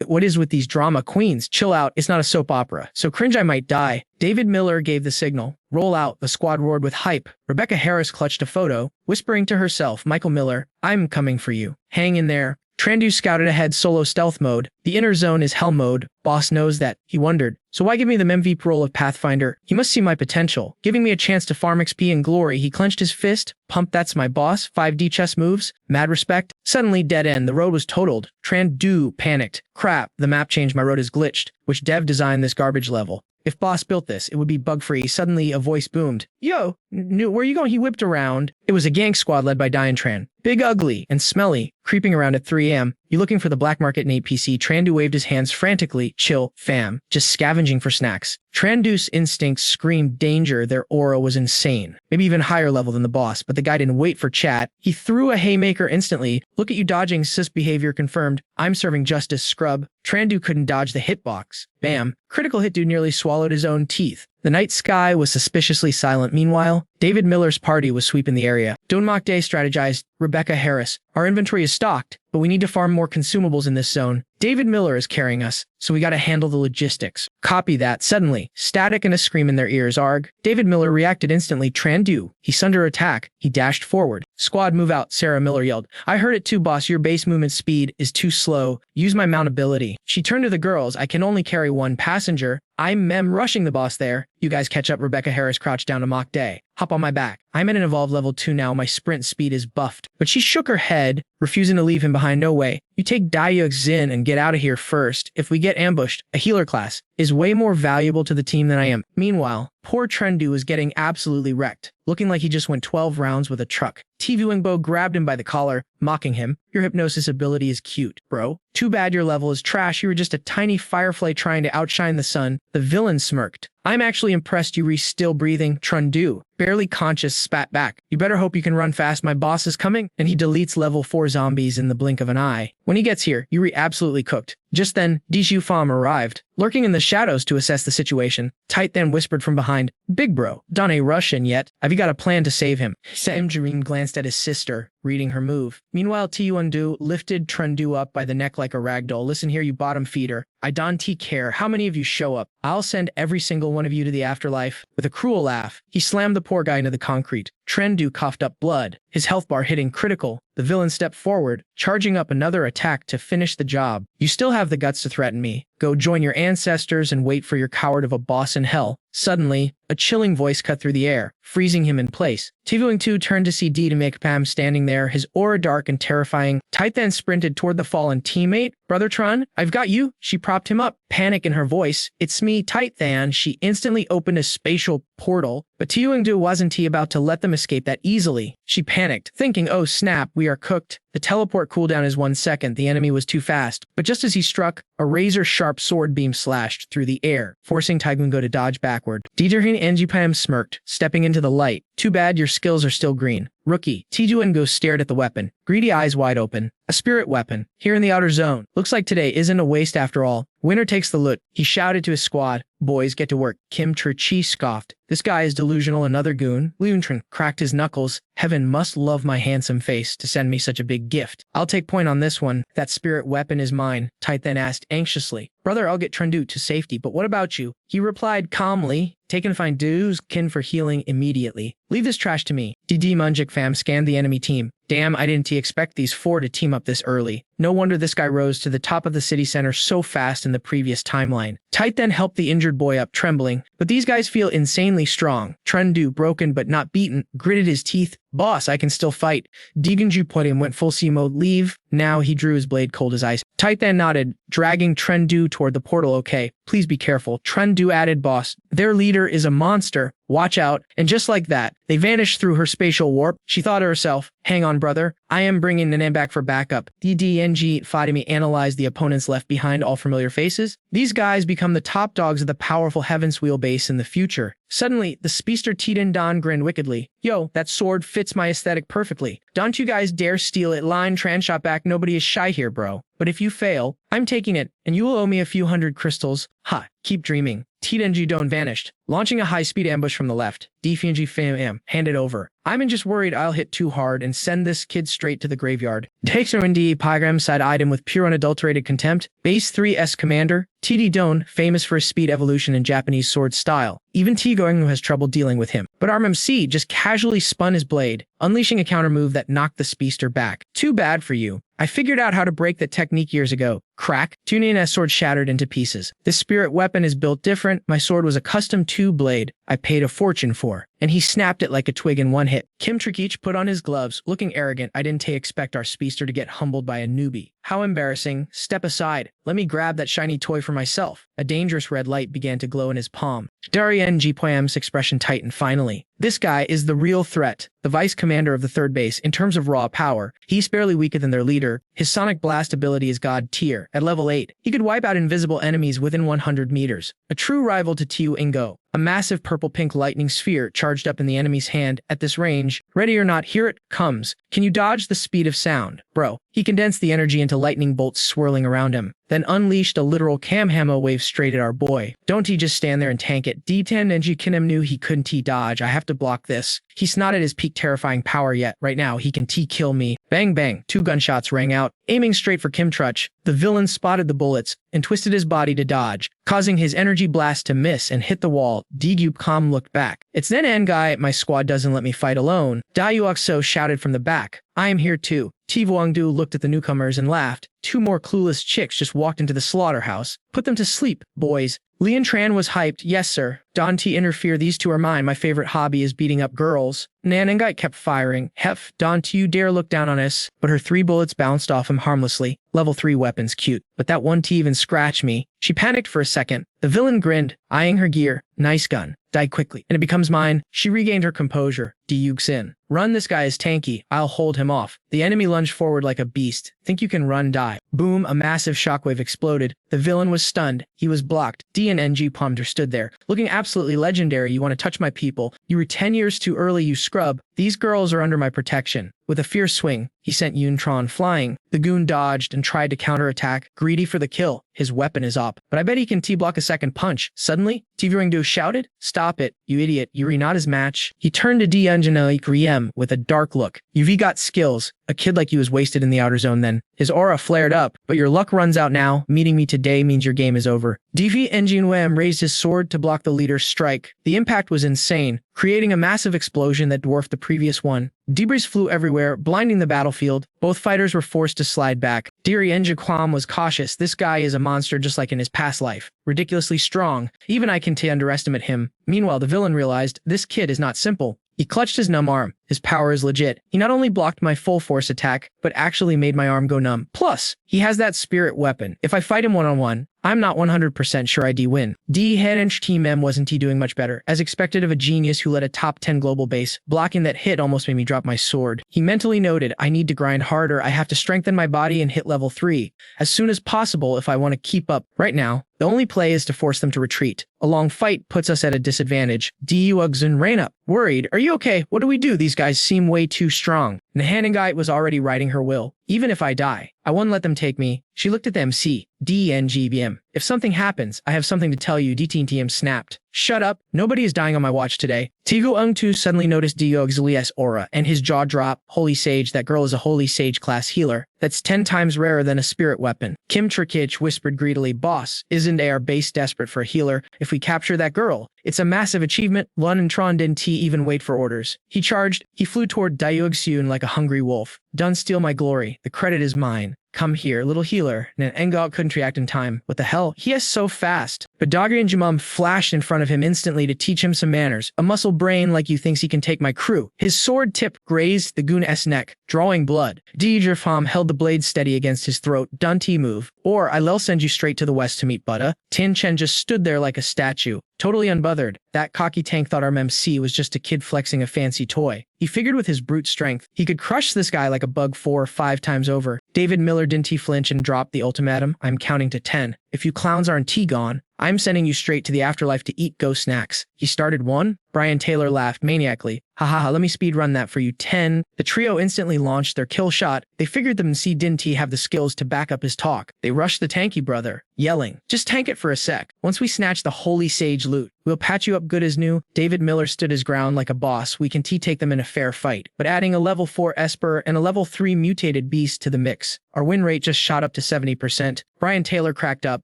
What is with these drama queens? Chill out. It's not a soap opera. So cringe I might die. David Miller gave the signal. Roll out. The squad roared with hype. Rebecca Harris clutched a photo, whispering to herself, Michael Miller, I'm coming for you. Hang in there. Trandu scouted ahead solo stealth mode. The inner zone is hell mode. Boss knows that. He wondered. So why give me the MVP role of Pathfinder? He must see my potential. Giving me a chance to farm XP and glory. He clenched his fist. Pump, that's my boss. 5D chess moves. Mad respect. Suddenly dead end. The road was totaled. Trandu panicked. Crap, the map changed. My road is glitched. Which dev designed this garbage level? If boss built this, it would be bug-free. Suddenly, a voice boomed. Yo, where you going? He whipped around. It was a gang squad led by Diane Tran. Big, ugly, and smelly, creeping around at 3 a.m. You looking for the black market in APC? Trandu waved his hands frantically. Chill, fam. Just scavenging for snacks. Trandu's instincts screamed danger. Their aura was insane. Maybe even higher level than the boss, but the guy didn't wait for chat. He threw a haymaker instantly. Look at you dodging, cis behavior confirmed. I'm serving justice, scrub. Trandu couldn't dodge the hitbox. Bam. Critical hit dude nearly swallowed his own teeth. The night sky was suspiciously silent. Meanwhile, David Miller's party was sweeping the area. Donmak Day strategized. Rebecca Harris. Our inventory is stocked, but we need to farm more consumables in this zone. David Miller is carrying us, so we gotta handle the logistics. Copy that. Suddenly, static and a scream in their ears. Arg. David Miller reacted instantly. Trandu. He's under attack. He dashed forward. Squad move out. Sarah Miller yelled. I heard it too, boss. Your base movement speed is too slow. Use my mount ability. She turned to the girls. I can only carry one passenger. I'm rushing the boss there. You guys catch up. Rebecca Harris crouched down to mock Day. Hop on my back. I'm at an evolved level 2 now. My sprint speed is buffed. But she shook her head, refusing to leave him behind. No way. You take Dayuk Zin and get out of here first. If we get ambushed, a healer class is way more valuable to the team than I am. Meanwhile, poor Trendu is getting absolutely wrecked, looking like he just went 12 rounds with a truck. TV Wingbo grabbed him by the collar, mocking him. Your hypnosis ability is cute, bro. Too bad your level is trash. You were just a tiny firefly trying to outshine the sun. The villain smirked. I'm actually impressed you still breathing. Trundu, barely conscious, spat back. You better hope you can run fast. My boss is coming. And he deletes level 4 zombies in the blink of an eye. When he gets here, Yuri absolutely cooked. Just then, Dijou Pham arrived, lurking in the shadows to assess the situation. Tight then whispered from behind, Big bro, done a Russian yet? Have you got a plan to save him? Samjarin glanced at his sister, reading her move. Meanwhile, Tiuandu lifted Trundu up by the neck like a ragdoll. Listen here, you bottom feeder. I don't care how many of you show up. I'll send every single one of you to the afterlife. With a cruel laugh, he slammed the poor guy into the concrete. Trendu coughed up blood, his health bar hitting critical. The villain stepped forward, charging up another attack to finish the job. You still have the guts to threaten me. Go join your ancestors and wait for your coward of a boss in hell. Suddenly, a chilling voice cut through the air, freezing him in place. Tivuing 2 turned to see D to make Pam standing there, his aura dark and terrifying. Tight then sprinted toward the fallen teammate. Brother Tron, I've got you. She propped him up, panic in her voice. It's me, Tight Than. She instantly opened a spatial portal, but Tiuingdu wasn't about to let them escape that easily. She panicked, thinking, oh snap, we are cooked. The teleport cooldown is 1 second. The enemy was too fast. But just as he struck, a razor-sharp sword beam slashed through the air, forcing Taigungo to dodge backward. Dieterhin Anjipam smirked, stepping into the light. Too bad your skills are still green. Rookie. Tijuango stared at the weapon, greedy eyes wide open. A spirit weapon, here in the outer zone. Looks like today isn't a waste after all. Winner takes the loot. He shouted to his squad. Boys, get to work. Kim Chi scoffed. This guy is delusional. Another goon. Leuntran cracked his knuckles. Heaven must love my handsome face to send me such a big gift. I'll take point on this one. That spirit weapon is mine. Tight then asked anxiously. Brother, I'll get Trendu to safety, but what about you? He replied calmly. Take and find Du's kin for healing immediately. Leave this trash to me. DD Munjik fam scanned the enemy team. Damn, I didn't expect these 4 to team up this early. No wonder this guy rose to the top of the city center so fast in the previous timeline. Tight then helped the injured boy up, trembling. But these guys feel insanely strong. Trendu, broken but not beaten, gritted his teeth. Boss, I can still fight. Diganju put him, went full C mode, leave. Now he drew his blade cold as ice. Tight then nodded, dragging Trendu toward the portal. Okay, please be careful. Trendu added, boss. Their leader is a monster. Watch out. And just like that, they vanished through her spatial warp. She thought to herself, hang on, brother. I am bringing Nanan back for backup. DDNG Fatimi analyzed the opponents left behind, all familiar faces. These guys become the top dogs of the powerful Heaven's Wheel base in the future. Suddenly, the speedster Titan Don grinned wickedly. Yo, that sword fits my aesthetic perfectly. Don't you guys dare steal it. Line Tran shot back. Nobody is shy here, bro. But if you fail, I'm taking it, and you will owe me a few hundred crystals. Ha, keep dreaming. Antidote vanished, launching a high-speed ambush from the left. Fam, hand it over. I'm just worried I'll hit too hard and send this kid straight to the graveyard. Takes her Indy Pygram side item with pure unadulterated contempt. Base 3S Commander. TD Don, famous for his speed evolution in Japanese sword style. Even T-Going has trouble dealing with him. But RMMC just casually spun his blade, unleashing a counter move that knocked the speedster back. Too bad for you. I figured out how to break that technique years ago. Crack. Tunina's sword shattered into pieces. This spirit weapon is built different. My sword was a custom 2-blade I paid a fortune for, and he snapped it like a twig in one hit. Kim Trickich put on his gloves, looking arrogant. I didn't expect our speedster to get humbled by a newbie. How embarrassing. Step aside. Let me grab that shiny toy for myself. A dangerous red light began to glow in his palm. Darien G. Poem's expression tightened finally. This guy is the real threat. The vice commander of the third base, in terms of raw power, he's barely weaker than their leader. His sonic blast ability is god tier. At level 8, he could wipe out invisible enemies within 100 meters. A true rival to Tiu Ingo. A massive purple-pink lightning sphere charged up in the enemy's hand at this range. Ready or not, here it comes. Can you dodge the speed of sound? Bro. He condensed the energy into lightning bolts swirling around him, then unleashed a literal Kamhamo wave straight at our boy. Don't he just stand there and tank it? D10 Enji Kinem knew he couldn't T-dodge. I have to block this. He's not at his peak terrifying power yet. Right now, he can T-kill me. Bang bang, 2 gunshots rang out, aiming straight for Kim Trutch. The villain spotted the bullets and twisted his body to dodge, causing his energy blast to miss and hit the wall. Dgyup Kam looked back. It's then N-Guy, my squad doesn't let me fight alone. Dayuokso shouted from the back. I am here too. Tivuangdu looked at the newcomers and laughed. 2 more clueless chicks just walked into the slaughterhouse. Put them to sleep, boys. Lian Tran was hyped. Yes, sir. Don T interfere. These 2 are mine. My favorite hobby is beating up girls. Nanangai kept firing. Hef, Don T, you dare look down on us. But her 3 bullets bounced off him harmlessly. Level 3 weapons, cute. But that one T even scratched me. She panicked for a second. The villain grinned, eyeing her gear. Nice gun. Die quickly, and it becomes mine. She regained her composure. Dyuk-sin. Run, this guy is tanky. I'll hold him off. The enemy lunged forward like a beast. Think you can run, die. Boom, a massive shockwave exploded. The villain was stunned. He was blocked. D and NG Palmer stood there, looking absolutely legendary. You want to touch my people. You were 10 years too early, you scrub. These girls are under my protection. With a fierce swing, he sent Yuntron flying. The goon dodged and tried to counterattack, greedy for the kill. His weapon is up, but I bet he can T-block a second punch. Suddenly, TV-Ringdu shouted, "Stop it, you idiot, Yuri not his match." He turned to D'Angelo Riem with a dark look. "UV got skills. A kid like you is wasted in the outer zone then." His aura flared up, "But your luck runs out now. Meeting me today means your game is over." DV Njinwem raised his sword to block the leader's strike. The impact was insane, creating a massive explosion that dwarfed the previous one. Debris flew everywhere, blinding the battlefield. Both fighters were forced to slide back. Diri Enjikwam was cautious. This guy is a monster just like in his past life. Ridiculously strong. Even I can underestimate him. Meanwhile, the villain realized this kid is not simple. He clutched his numb arm. His power is legit. He not only blocked my full force attack, but actually made my arm go numb. Plus, he has that spirit weapon. If I fight him one-on-one, I'm not 100% sure I'd win. D-Hench Team M wasn't he doing much better, as expected of a genius who led a top 10 global base. Blocking that hit almost made me drop my sword. He mentally noted, I need to grind harder. I have to strengthen my body and hit level 3 as soon as possible if I want to keep up. Right now, the only play is to force them to retreat. A long fight puts us at a disadvantage. D-Ugzun ran up. Worried, are you okay? What do we do? These guys seem way too strong. Nahanangite was already writing her will. Even if I die, I won't let them take me. She looked at the MC. DNGBM. If something happens, I have something to tell you. DTNTM snapped. Shut up. Nobody is dying on my watch today. Tigu Ungtu suddenly noticed Diogzili's aura, and his jaw dropped. Holy Sage, that girl is a Holy Sage class healer. That's 10 times rarer than a spirit weapon. Kim Trikich whispered greedily, Boss, isn't our base desperate for a healer? If we capture that girl, it's a massive achievement. Lun and Tron didn't even wait for orders. He charged. He flew toward Diogsyun like a hungry wolf. Done steal my glory. The credit is mine. Come here, little healer. And Engok couldn't react in time. What the hell? He is so fast. But Dogger and Jamum flashed in front of him instantly to teach him some manners. A muscle brain like you thinks he can take my crew. His sword tip grazed the goon's neck, drawing blood. Deidrefam held the blade steady against his throat. Done T move. Or I'll send you straight to the west to meet Butta. Tin Chen just stood there like a statue. Totally unbothered. That cocky tank thought our MC was just a kid flexing a fancy toy. He figured with his brute strength, he could crush this guy like a bug 4 or 5 times over. David Miller didn't flinch and dropped the ultimatum. I'm counting to 10. If you clowns aren't gone, I'm sending you straight to the afterlife to eat ghost snacks. He started 1. Brian Taylor laughed maniacally. Haha, let me speedrun that for you. 10. The trio instantly launched their kill shot. They figured the MC didn't have the skills to back up his talk. They rushed the tanky brother, yelling, "Just tank it for a sec. Once we snatch the holy sage loot, we'll patch you up good as new." David Miller stood his ground like a boss. We can take them in a fair fight. But adding a level 4 Esper and a level 3 mutated beast to the mix, our win rate just shot up to 70%. Brian Taylor cracked up,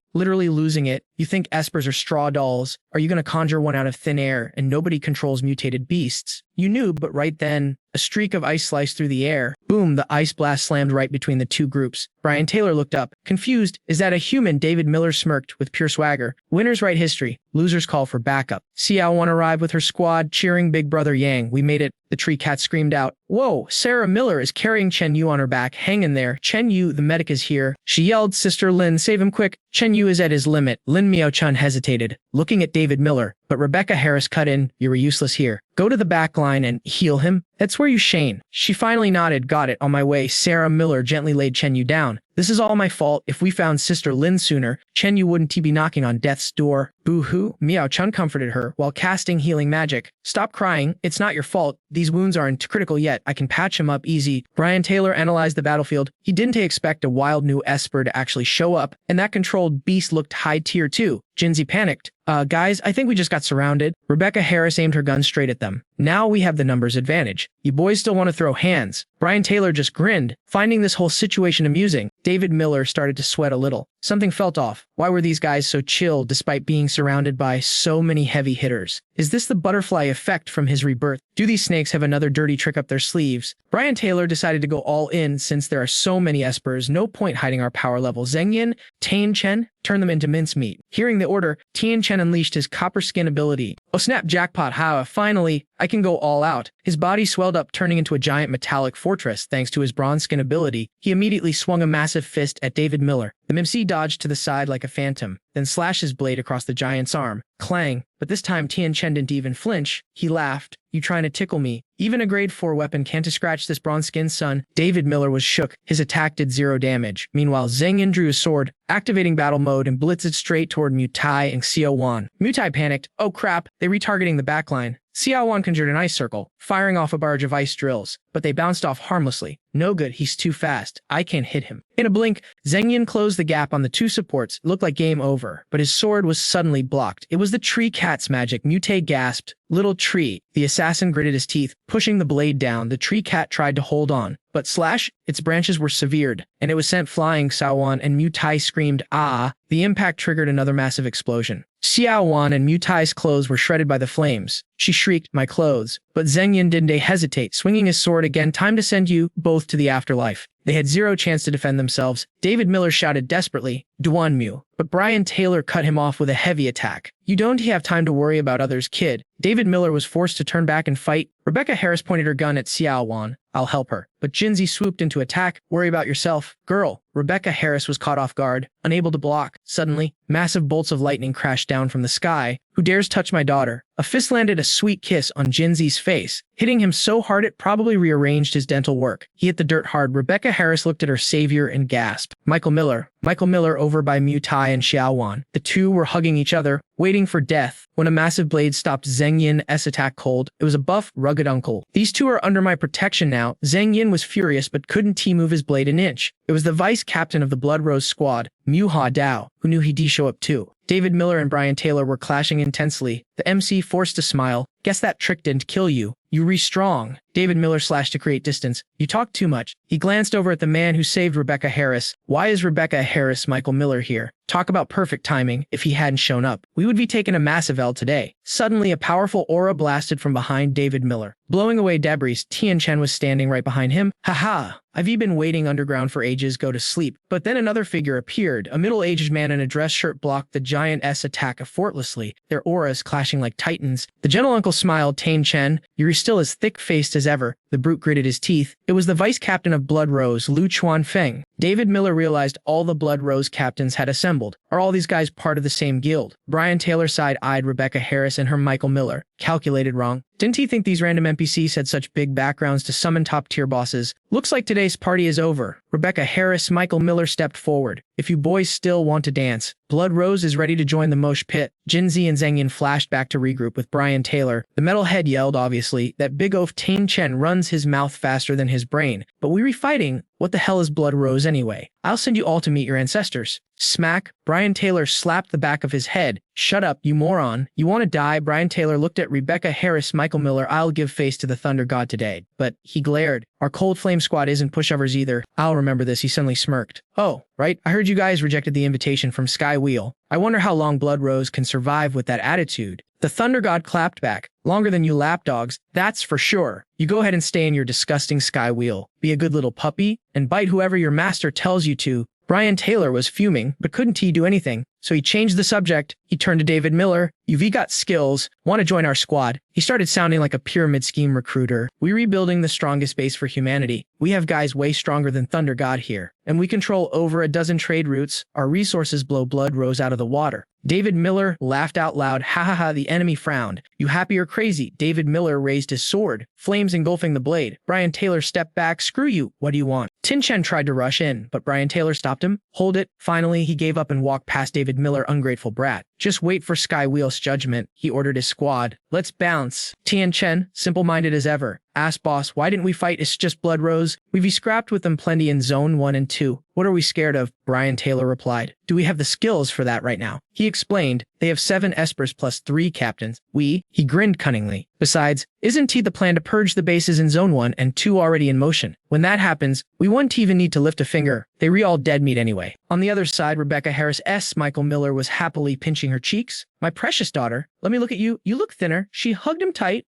literally losing it. You think Espers are straw dolls? Are you going to conjure one out of thin air and nobody controls mutated beasts? You knew, but right then, a streak of ice sliced through the air. Boom, the ice blast slammed right between the two groups. Brian Taylor looked up, confused. Is that a human? David Miller smirked with pure swagger. Winners write history. Losers call for backup. Xiao Wan arrived with her squad, cheering Big Brother Yang. We made it. The tree cat screamed out. Whoa, Sarah Miller is carrying Chen Yu on her back. Hang in there. Chen Yu, the medic is here. She yelled, Sister Lin, save him quick. Chen Yu is at his limit. Lin Miao-chun hesitated, looking at David Miller, but Rebecca Harris cut in. You were useless here. Go to the back line and heal him. That's where you shane. She finally nodded. Got it. On my way. Sarah Miller gently laid Chen Yu down. This is all my fault. If we found Sister Lin sooner, Chen Yu wouldn't be knocking on death's door. Boo-hoo. Miao-chun comforted her while casting healing magic. Stop crying. It's not your fault. These wounds aren't critical yet. I can patch him up easy. Brian Taylor analyzed the battlefield. He didn't expect a wild new Esper to actually show up, and that controlled beast looked high tier too. Jinzi panicked. Guys, I think we just got surrounded. Rebecca Harris aimed her gun straight at them. Now we have the numbers advantage. You boys still want to throw hands? Brian Taylor just grinned, finding this whole situation amusing. David Miller started to sweat a little. Something felt off. Why were these guys so chill despite being surrounded by so many heavy hitters? Is this the butterfly effect from his rebirth? Do these snakes have another dirty trick up their sleeves? Brian Taylor decided to go all in since there are so many Espers, no point hiding our power level. Zheng Yin, Tian Chen, turn them into mincemeat. Hearing the order, Tian Chen unleashed his copper skin ability. Oh snap, jackpot, how finally, I can go all out. His body swelled up, turning into a giant metallic fortress thanks to his bronze skin ability. He immediately swung a massive fist at David Miller. The MC dodged to the side like a phantom, then slashed his blade across the giant's arm. Clang. But this time Tian Chen didn't even flinch. He laughed. You trying to tickle me? Even a grade 4 weapon can't scratch this bronze skin, son. David Miller was shook. His attack did 0 damage. Meanwhile, Zheng Yin drew his sword, activating battle mode and blitzed straight toward Mutai and Xiao Wan. Mutai panicked. Oh crap, they retargeting the backline. Xiao Wan conjured an ice circle, firing off a barrage of ice drills, but they bounced off harmlessly. No good, he's too fast. I can't hit him. In a blink, Zheng Yin closed the gap on the two supports. It looked like game over, but his sword was suddenly blocked. It was the tree cat's magic. Mutai gasped. Little tree. The assassin gritted his teeth, pushing the blade down. The tree cat tried to hold on, but slash, its branches were severed, and it was sent flying. Xiao Wan and Mutai screamed, ah! The impact triggered another massive explosion. Xiao Wan and Mutai's clothes were shredded by the flames. She shrieked, my clothes. But Zheng Yin didn't hesitate, swinging his sword again. Time to send you both to the afterlife. They had 0 chance to defend themselves. David Miller shouted desperately, Duan Mu. But Brian Taylor cut him off with a heavy attack. You don't have time to worry about others, kid. David Miller was forced to turn back and fight. Rebecca Harris pointed her gun at Xiao Wan. I'll help her. But Jinzi swooped into attack. Worry about yourself, girl. Rebecca Harris was caught off guard, unable to block. Suddenly, massive bolts of lightning crashed down from the sky. Who dares touch my daughter? A fist landed a sweet kiss on Jinzi's face, hitting him so hard it probably rearranged his dental work. He hit the dirt hard. Rebecca Harris looked at her savior and gasped. Michael Miller over by Mutai and Xiao Wan. The two were hugging each other, waiting for death, when a massive blade stopped Zheng Yin's attack cold. It was a buff, rugged uncle. These two are under my protection now. Zheng Yin was furious but couldn't move his blade an inch. It was the vice captain of the Blood Rose squad, Muha Dao, who knew he'd show up too. David Miller and Brian Taylor were clashing intensely. The MC forced a smile. Guess that trick didn't kill you. You re-strong. David Miller slashed to create distance. You talk too much. He glanced over at the man who saved Rebecca Harris. Why is Rebecca Harris Michael Miller here? Talk about perfect timing. If he hadn't shown up, we would be taking a massive L today. Suddenly, a powerful aura blasted from behind David Miller, blowing away debris. Tian Chen was standing right behind him. Haha. I've been waiting underground for ages. Go to sleep. But then another figure appeared. A middle-aged man in a dress shirt blocked the giant S attack effortlessly, their auras clashing like titans. The gentle uncle smiled. Tian Chen, you're still as thick-faced as ever. The brute gritted his teeth. It was the vice captain of Blood Rose, Lu Chuanfeng. David Miller realized all the Blood Rose captains had assembled. Are all these guys part of the same guild? Brian Taylor side-eyed Rebecca Harris and her Michael Miller. Calculated wrong. Didn't he think these random NPCs had such big backgrounds to summon top-tier bosses? Looks like today's party is over. Rebecca Harris, Michael Miller stepped forward. If you boys still want to dance, Blood Rose is ready to join the mosh pit. Jinzi and Zhengyan flashed back to regroup with Brian Taylor. The metalhead yelled, obviously, that big oaf Tain Chen runs his mouth faster than his brain. But we refighting? What the hell is Blood Rose anyway? I'll send you all to meet your ancestors. Smack. Brian Taylor slapped the back of his head. Shut up, you moron. You want to die? Brian Taylor looked at Rebecca Harris, Michael Miller. I'll give face to the Thunder God today. But he glared. Our Cold Flame squad isn't pushovers either. I'll remember this. He suddenly smirked. Oh, right. I heard you guys rejected the invitation from Sky Wheel. I wonder how long Blood Rose can survive with that attitude. The Thunder God clapped back. Longer than you lapdogs, that's for sure. You go ahead and stay in your disgusting Sky Wheel. Be a good little puppy and bite whoever your master tells you to. Brian Taylor was fuming, but couldn't he do anything? So he changed the subject. He turned to David Miller. You've got skills. Want to join our squad? He started sounding like a pyramid scheme recruiter. We're rebuilding the strongest base for humanity. We have guys way stronger than Thunder God here. And we control over a dozen trade routes. Our resources blow Blood Rose out of the water. David Miller laughed out loud. Ha ha ha, the enemy frowned. You happy or crazy? David Miller raised his sword, flames engulfing the blade. Brian Taylor stepped back. Screw you. What do you want? Tin Chen tried to rush in, but Brian Taylor stopped him. Hold it. Finally, he gave up and walked past David Miller, ungrateful brat. Just wait for Sky Wheel's judgment, he ordered his squad. Let's bounce. Tian Chen, simple-minded as ever. Asked boss, why didn't we fight? It's just Blood Rose. We've scrapped with them plenty in Zone 1 and 2. What are we scared of? Brian Taylor replied. Do we have the skills for that right now? He explained. They have 7 espers plus 3 captains. He grinned cunningly. Besides, isn't the plan to purge the bases in Zone 1 and 2 already in motion? When that happens, we won't even need to lift a finger. They all dead meat anyway. On the other side, Rebecca Harris S. Michael Miller was happily pinching her cheeks. My precious daughter, let me look at you. You look thinner. She hugged him tight.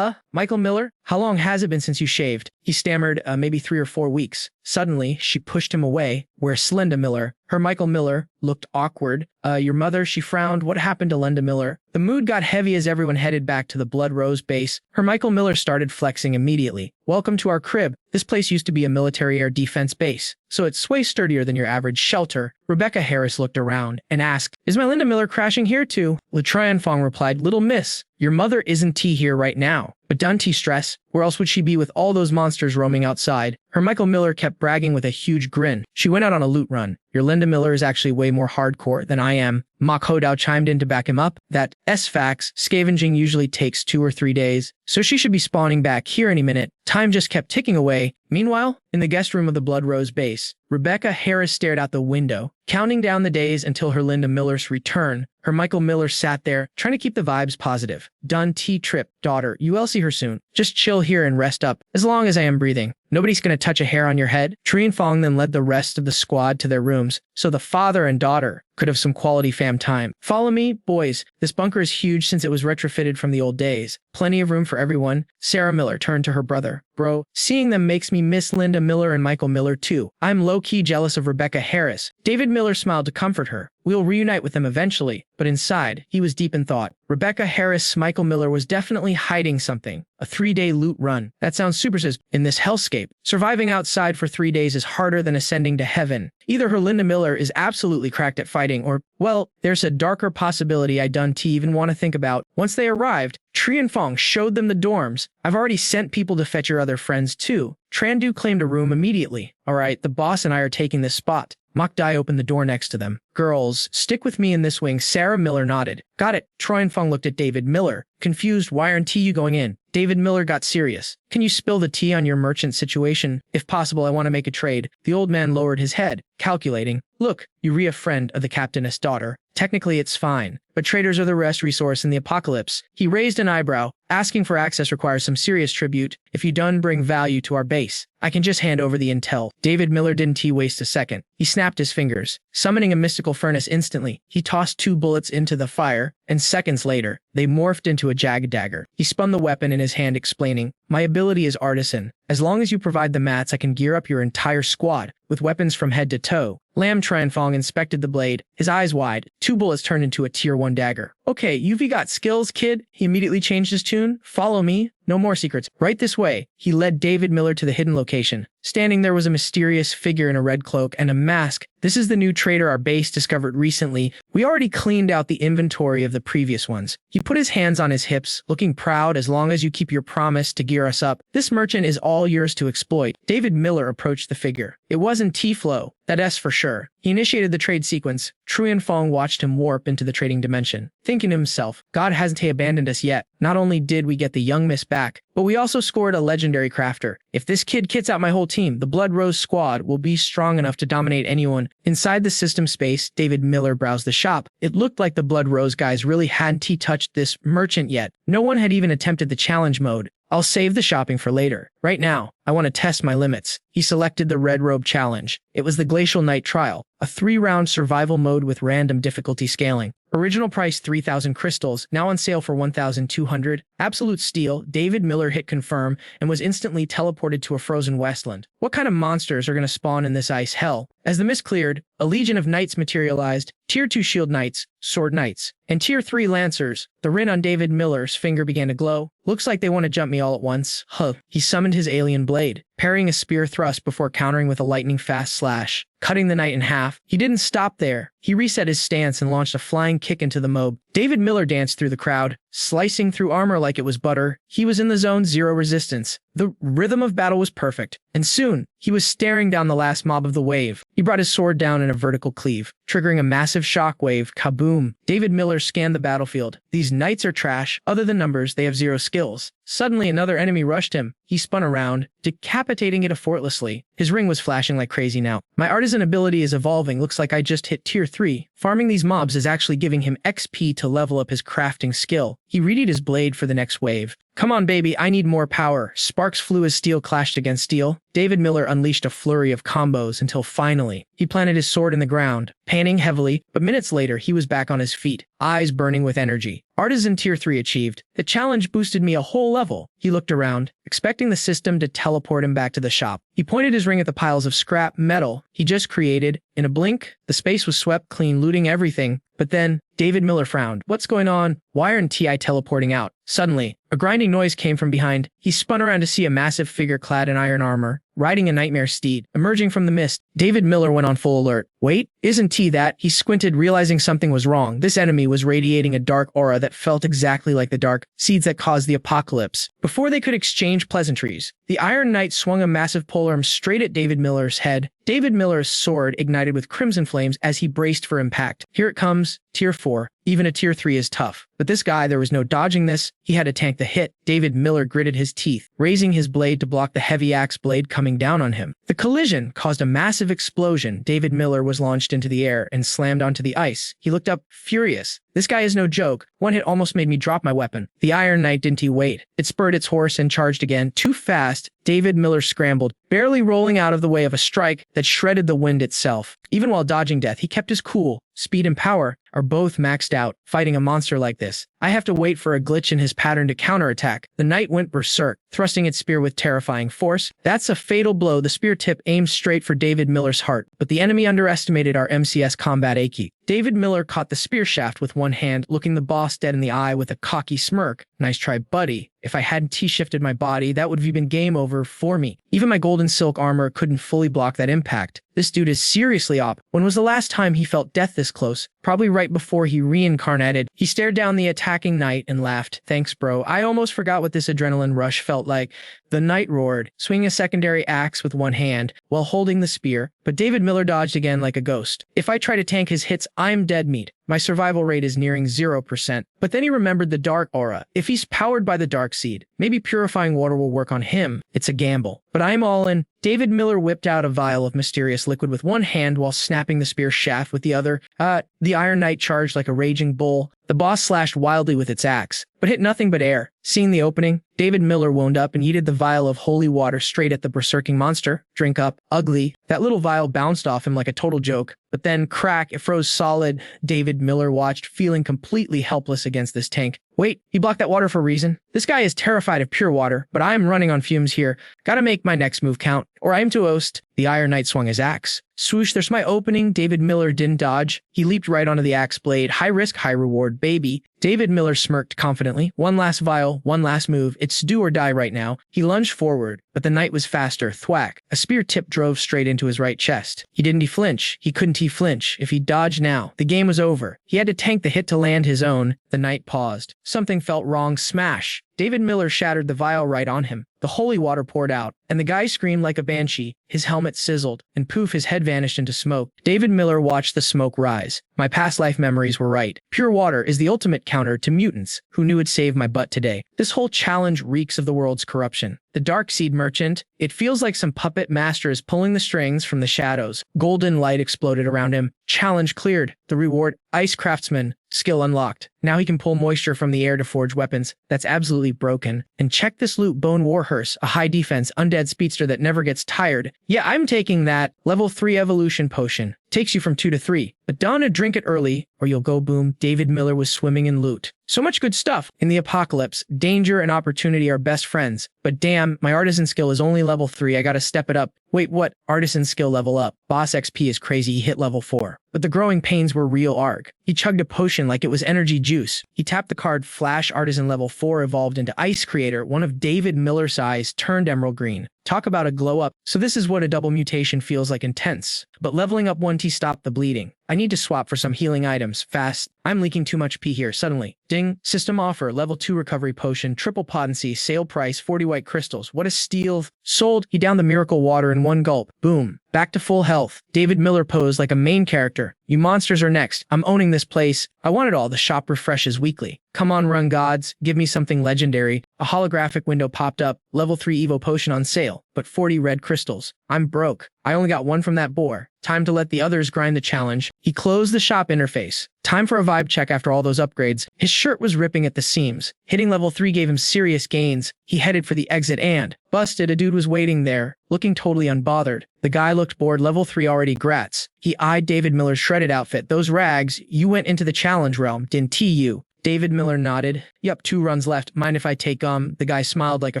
Michael Miller, how long has it been since you shaved? He stammered, maybe 3 or 4 weeks. Suddenly, she pushed him away. Where's Slenda Miller? Her Michael Miller looked awkward. Your mother, she frowned. What happened to Lenda Miller? The mood got heavy as everyone headed back to the Blood Rose base. Her Michael Miller started flexing immediately. Welcome to our crib. This place used to be a military air defense base, so it's way sturdier than your average shelter. Rebecca Harris looked around and asked, Is my Linda Miller crashing here too? Lu Trianfong replied, Little miss, your mother isn't here right now. But don't stress. Where else would she be with all those monsters roaming outside? Her Michael Miller kept bragging with a huge grin. She went out on a loot run. Your Linda Miller is actually way more hardcore than I am. Mok Hodao chimed in to back him up. That S-Fax, scavenging usually takes 2 or 3 days, so she should be spawning back here any minute. Time just kept ticking away. Meanwhile, in the guest room of the Blood Rose base, Rebecca Harris stared out the window, counting down the days until her Linda Miller's return. Her Michael Miller sat there, trying to keep the vibes positive. Done T-trip, daughter, you'll see her soon. Just chill here and rest up, as long as I am breathing. Nobody's gonna touch a hair on your head. Trien Fong then led the rest of the squad to their rooms, so the father and daughter could have some quality fam time. Follow me, boys. This bunker is huge since it was retrofitted from the old days. Plenty of room for everyone. Sarah Miller turned to her brother. Bro, seeing them makes me miss Linda Miller and Michael Miller too. I'm low-key jealous of Rebecca Harris. David Miller smiled to comfort her. We'll reunite with them eventually. But inside, he was deep in thought. Rebecca Harris, Michael Miller was definitely hiding something. A 3-day loot run. That sounds super sis. In this hellscape, surviving outside for 3 days is harder than ascending to heaven. Either her Linda Miller is absolutely cracked at fighting or, well, there's a darker possibility I don't even want to think about. Once they arrived, Trien Fong showed them the dorms. I've already sent people to fetch your other friends too. Trandu claimed a room immediately. Alright, the boss and I are taking this spot. Mok Dai opened the door next to them. Girls, stick with me in this wing. Sarah Miller nodded. Got it. Trien Fong looked at David Miller. Confused, why aren't you going in? David Miller got serious. Can you spill the tea on your merchant situation? If possible, I want to make a trade. The old man lowered his head, calculating. Look, you're a friend of the captainess daughter. Technically, it's fine, but traders are the rest resource in the apocalypse. He raised an eyebrow. Asking for access requires some serious tribute. If you done bring value to our base, I can just hand over the intel. David Miller didn't waste a second. He snapped his fingers, summoning a mystical furnace instantly. He tossed 2 bullets into the fire, and seconds later, they morphed into a jagged dagger. He spun the weapon in his hand, explaining, My ability is artisan. As long as you provide the mats, I can gear up your entire squad, with weapons from head to toe. Lam Trianfong inspected the blade, his eyes wide. 2 bullets turned into a tier 1 dagger. Okay, you've got skills, kid. He immediately changed his tune. Follow me. No more secrets. Right this way. He led David Miller to the hidden location. Standing there was a mysterious figure in a red cloak and a mask. This is the new traitor our base discovered recently. We already cleaned out the inventory of the previous ones. He put his hands on his hips, looking proud. As long as you keep your promise to gear us up, this merchant is all yours to exploit. David Miller approached the figure. It wasn't T-Flow. That's for sure. He initiated the trade sequence. Truan Fong watched him warp into the trading dimension, thinking to himself, God hasn't abandoned us yet. Not only did we get the young miss back, but we also scored a legendary crafter. If this kid kits out my whole team, the Blood Rose squad will be strong enough to dominate anyone. Inside the system space, David Miller browsed the shop. It looked like the Blood Rose guys really hadn't touched this merchant yet. No one had even attempted the challenge mode. I'll save the shopping for later. Right now, I want to test my limits. He selected the Red Robe Challenge. It was the Glacial Night Trial, a 3-round survival mode with random difficulty scaling. Original price 3,000 crystals, now on sale for 1,200. Absolute steal. David Miller hit confirm and was instantly teleported to a frozen wasteland. What kind of monsters are going to spawn in this ice hell? As the mist cleared, a legion of knights materialized, Tier 2 shield knights, sword knights, and Tier 3 lancers. The ring on David Miller's finger began to glow. Looks like they want to jump me all at once. He summoned his alien blade, parrying a spear thrust before countering with a lightning-fast slash, cutting the knight in half. He didn't stop there. He reset his stance and launched a flying kick into the mob. David Miller danced through the crowd, slicing through armor like it was butter. He was in the zone, zero resistance. The rhythm of battle was perfect, and soon, he was staring down the last mob of the wave. He brought his sword down in a vertical cleave, triggering a massive shockwave. Kaboom! David Miller scanned the battlefield. These knights are trash. Other than numbers, they have 0 skills. Suddenly, another enemy rushed him. He spun around, decapitating it effortlessly. His ring was flashing like crazy now. My artisan ability is evolving. Looks like I just hit Tier 3. Farming these mobs is actually giving him XP to level up his crafting skill. He readied his blade for the next wave. Come on, baby, I need more power. Sparks flew as steel clashed against steel. David Miller unleashed a flurry of combos until finally, he planted his sword in the ground, panting heavily, but minutes later he was back on his feet, eyes burning with energy. Artisan Tier 3 achieved. The challenge boosted me a whole level. He looked around, expecting the system to teleport him back to the shop. He pointed his ring at the piles of scrap metal he just created. In a blink, the space was swept clean, looting everything. But then, David Miller frowned. What's going on? Why aren't TI teleporting out? Suddenly, a grinding noise came from behind. He spun around to see a massive figure clad in iron armor, riding a nightmare steed. Emerging from the mist, David Miller went on full alert. Wait, isn't T that? He squinted, realizing something was wrong. This enemy was radiating a dark aura that felt exactly like the dark seeds that caused the apocalypse. Before they could exchange pleasantries, the Iron Knight swung a massive polearm straight at David Miller's head. David Miller's sword ignited with crimson flames as he braced for impact. Here it comes, Tier 4. Even a Tier 3 is tough. But this guy, there was no dodging this. He had to tank the hit. David Miller gritted his teeth, raising his blade to block the heavy axe blade coming down on him. The collision caused a massive explosion. David Miller was launched into the air and slammed onto the ice. He looked up, furious. This guy is no joke. One hit almost made me drop my weapon. The Iron Knight didn't wait. It spurred its horse and charged again. Too fast, David Miller scrambled, barely rolling out of the way of a strike that shredded the wind itself. Even while dodging death, he kept his cool. Speed and power are both maxed out. Fighting a monster like this, I have to wait for a glitch in his pattern to counterattack. The knight went berserk, thrusting its spear with terrifying force. That's a fatal blow. The spear tip aimed straight for David Miller's heart, but the enemy underestimated our MCS combat IQ. David Miller caught the spear shaft with one hand, looking the boss dead in the eye with a cocky smirk. Nice try, buddy. If I hadn't T-shifted my body, that would have been game over for me. Even my golden silk armor couldn't fully block that impact. This dude is seriously op. When was the last time he felt death this close? Probably right before he reincarnated. He stared down the attacking knight and laughed. Thanks, bro. I almost forgot what this adrenaline rush felt like. The knight roared, swinging a secondary axe with one hand while holding the spear, but David Miller dodged again like a ghost. If I try to tank his hits, I'm dead meat. My survival rate is nearing 0%. But then he remembered the dark aura. If he's powered by the dark seed, maybe purifying water will work on him. It's a gamble. But I'm all in. David Miller whipped out a vial of mysterious liquid with one hand while snapping the spear shaft with the other. The Iron Knight charged like a raging bull. The boss slashed wildly with its axe, but hit nothing but air. Seeing the opening, David Miller wound up and yeeted the vial of holy water straight at the berserking monster. Drink up. Ugly. That little vial bounced off him like a total joke. But then, crack, it froze solid. David Miller watched, feeling completely helpless against this tank. Wait, he blocked that water for a reason? This guy is terrified of pure water, but I'm running on fumes here. Gotta make my next move count. Or I'm to oast. The Iron Knight swung his axe. Swoosh, there's my opening. David Miller didn't dodge. He leaped right onto the axe blade. High risk, high reward, baby. David Miller smirked confidently. One last vial, one last move. It's do or die right now. He lunged forward, but the knight was faster. Thwack. A spear tip drove straight into his right chest. He didn't flinch. He couldn't flinch. If he dodged now, the game was over. He had to tank the hit to land his own. The knight paused. Something felt wrong. Smash. David Miller shattered the vial right on him. The holy water poured out, and the guy screamed like a banshee. His helmet sizzled, and poof, his head vanished into smoke. David Miller watched the smoke rise. My past life memories were right. Pure water is the ultimate counter to mutants. Who knew it'd save my butt today? This whole challenge reeks of the world's corruption. The Dark Seed Merchant. It feels like some puppet master is pulling the strings from the shadows. Golden light exploded around him. Challenge cleared. The reward, Ice Craftsman. Skill unlocked. Now he can pull moisture from the air to forge weapons. That's absolutely broken. And check this loot, Bone Warhearse, a high defense, undead speedster that never gets tired. Yeah, I'm taking that. Level 3 evolution potion. Takes you from 2 to 3. But don't drink it early, or you'll go boom. David Miller was swimming in loot. So much good stuff. In the apocalypse, danger and opportunity are best friends. But damn, my artisan skill is only level 3. I gotta step it up. Wait, what? Artisan skill level up. Boss XP is crazy. He hit level 4. But the growing pains were real arg. He chugged a potion like it was energy juice. He tapped the card Flash Artisan level 4 evolved into Ice Creator, one of David Miller's eyes turned emerald green. Talk about a glow up. So this is what a double mutation feels like, intense. But leveling up 1T stopped the bleeding. I need to swap for some healing items, fast. I'm leaking too much pee here, suddenly. Ding, system offer, level 2 recovery potion, triple potency, sale price, 40 white crystals. What a steal. Sold. He downed the miracle water in one gulp. Boom. Back to full health. David Miller posed like a main character. You monsters are next. I'm owning this place. I want it all. The shop refreshes weekly. Come on, run gods. Give me something legendary. A holographic window popped up. Level 3 Evo potion on sale, but 40 red crystals. I'm broke. I only got one from that boar. Time to let the others grind the challenge. He closed the shop interface. Time for a vibe check after all those upgrades. His shirt was ripping at the seams. Hitting level 3 gave him serious gains. He headed for the exit and busted. A dude was waiting there, looking totally unbothered. The guy looked bored. Level 3 already, grats. He eyed David Miller's shredded outfit. Those rags, you went into the challenge realm, didn't you? David Miller nodded. Yup, 2 runs left. Mind if I take The guy smiled like a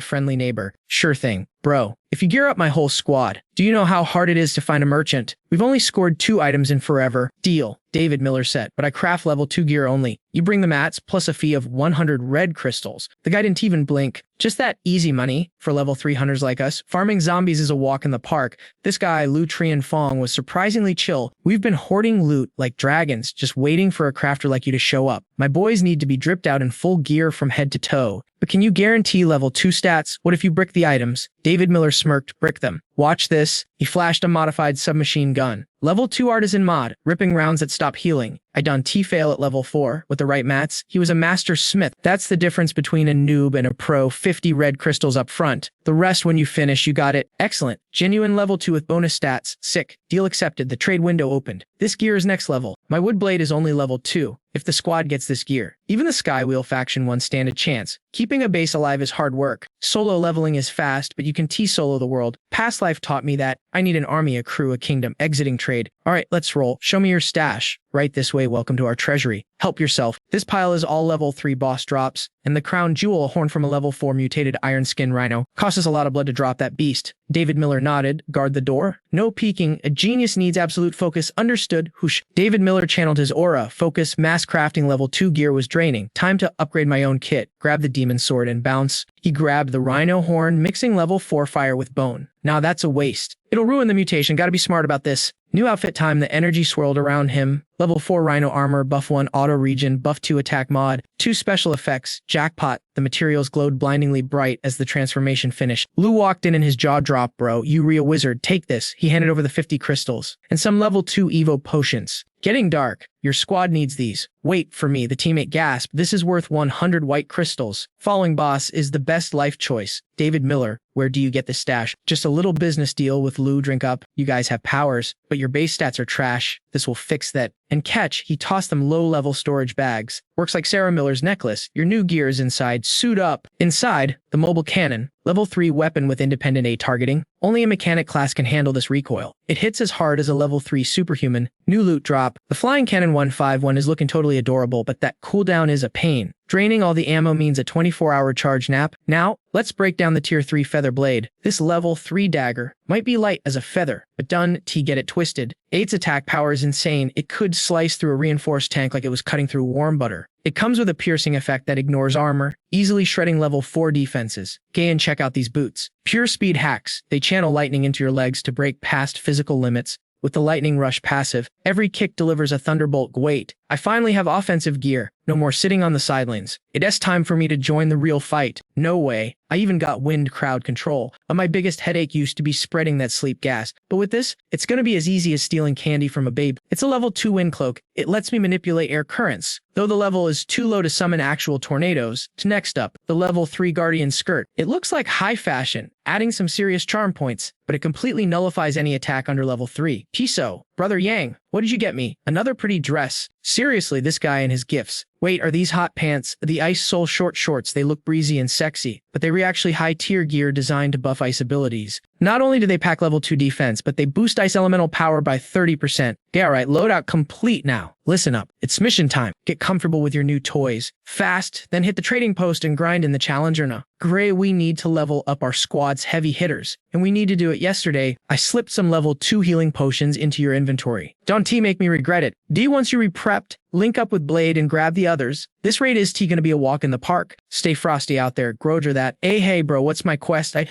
friendly neighbor. Sure thing. Bro, if you gear up my whole squad, do you know how hard it is to find a merchant? We've only scored 2 items in forever. Deal. David Miller said, but I craft level 2 gear only. You bring the mats plus a fee of 100 red crystals. The guy didn't even blink. Just that easy money for level 3 hunters like us. Farming zombies is a walk in the park. This guy, Lu Trian Fong, was surprisingly chill. We've been hoarding loot like dragons, just waiting for a crafter like you to show up. My boys need to be dripped out in full gear from head to toe. But can you guarantee level 2 stats? What if you brick the items? David Miller smirked. Brick them. Watch this. He flashed a modified submachine gun. Level 2 artisan mod, ripping rounds that stop healing. I done T-fail at level 4. With the right mats, he was a master smith. That's the difference between a noob and a pro. 50 red crystals up front. The rest when you finish, you got it. Excellent. Genuine level 2 with bonus stats. Sick. Deal accepted. The trade window opened. This gear is next level. My wood blade is only level 2. If the squad gets this gear, even the Skywheel faction won't stand a chance. Keeping a base alive is hard work. Solo leveling is fast, but you can T-solo the world. Past life taught me that. I need an army, a crew, a kingdom. Exiting trade. Alright, let's roll. Show me your stash. Right this way, welcome to our treasury. Help yourself. This pile is all level 3 boss drops. And the crown jewel, a horn from a level 4 mutated iron skin rhino. Costs us a lot of blood to drop that beast. David Miller nodded. Guard the door. No peeking. A genius needs absolute focus. Understood. Whoosh. David Miller channeled his aura. Focus. Mass crafting level 2 gear was draining. Time to upgrade my own kit. Grab the demon sword and bounce. He grabbed the rhino horn, mixing level 4 fire with bone. Now that's a waste. It'll ruin the mutation. Gotta be smart about this. New outfit time. The energy swirled around him. Level 4 rhino armor, buff 1 auto regen, buff 2 attack mod, 2 special effects, jackpot. The materials glowed blindingly bright as the transformation finished. Lou walked in and his jaw dropped. Bro, you real wizard, take this. He handed over the 50 crystals and some level 2 Evo potions. Getting dark. Your squad needs these. Wait for me, the teammate gasped. This is worth 100 white crystals. Following boss is the best life choice. David Miller, where do you get the stash? Just a little business deal with Lou. Drink up. You guys have powers, but your base stats are trash. This will fix that. And catch, he tossed them low-level storage bags. Works like Sarah Miller's necklace. Your new gear is inside. Suit up. Inside, the mobile cannon. Level 3 weapon with independent A targeting. Only a mechanic class can handle this recoil. It hits as hard as a level 3 superhuman. New loot drop. The flying cannon 151 is looking totally adorable, but that cooldown is a pain. Draining all the ammo means a 24-hour charge nap. Now, let's break down the tier 3 feather blade. This level 3 dagger might be light as a feather, but don't get it twisted. 8's attack power is insane. It could slice through a reinforced tank like it was cutting through warm butter. It comes with a piercing effect that ignores armor, easily shredding level 4 defenses. Gay and check out these boots. Pure speed hacks. They channel lightning into your legs to break past physical limits. With the lightning rush passive, every kick delivers a thunderbolt. Wait, I finally have offensive gear. No more sitting on the sidelines. It's time for me to join the real fight. No way. I even got wind crowd control. But my biggest headache used to be spreading that sleep gas. But with this, it's gonna be as easy as stealing candy from a babe. It's a level 2 wind cloak. It lets me manipulate air currents. Though the level is too low to summon actual tornadoes. Next up, the level 3 guardian skirt. It looks like high fashion, adding some serious charm points, but it completely nullifies any attack under level 3. Piso, Brother Yang, what did you get me? Another pretty dress. Seriously, this guy and his gifts. Wait, are these hot pants? The Ice Soul short shorts, they look breezy and sexy, but they were actually high-tier gear designed to buff ice abilities. Not only do they pack level 2 defense, but they boost ice elemental power by 30%. Yeah, alright, loadout complete now. Listen up, it's mission time. Get comfortable with your new toys. Fast, then hit the trading post and grind in the challenger now. Gray, we need to level up our squad's heavy hitters, and we need to do it yesterday. I slipped some level 2 healing potions into your inventory. Don't make me regret it. D, once you re-prepped, link up with Blade and grab the others. This raid is gonna be a walk in the park. Stay frosty out there, Groger that. Hey bro, what's my quest? I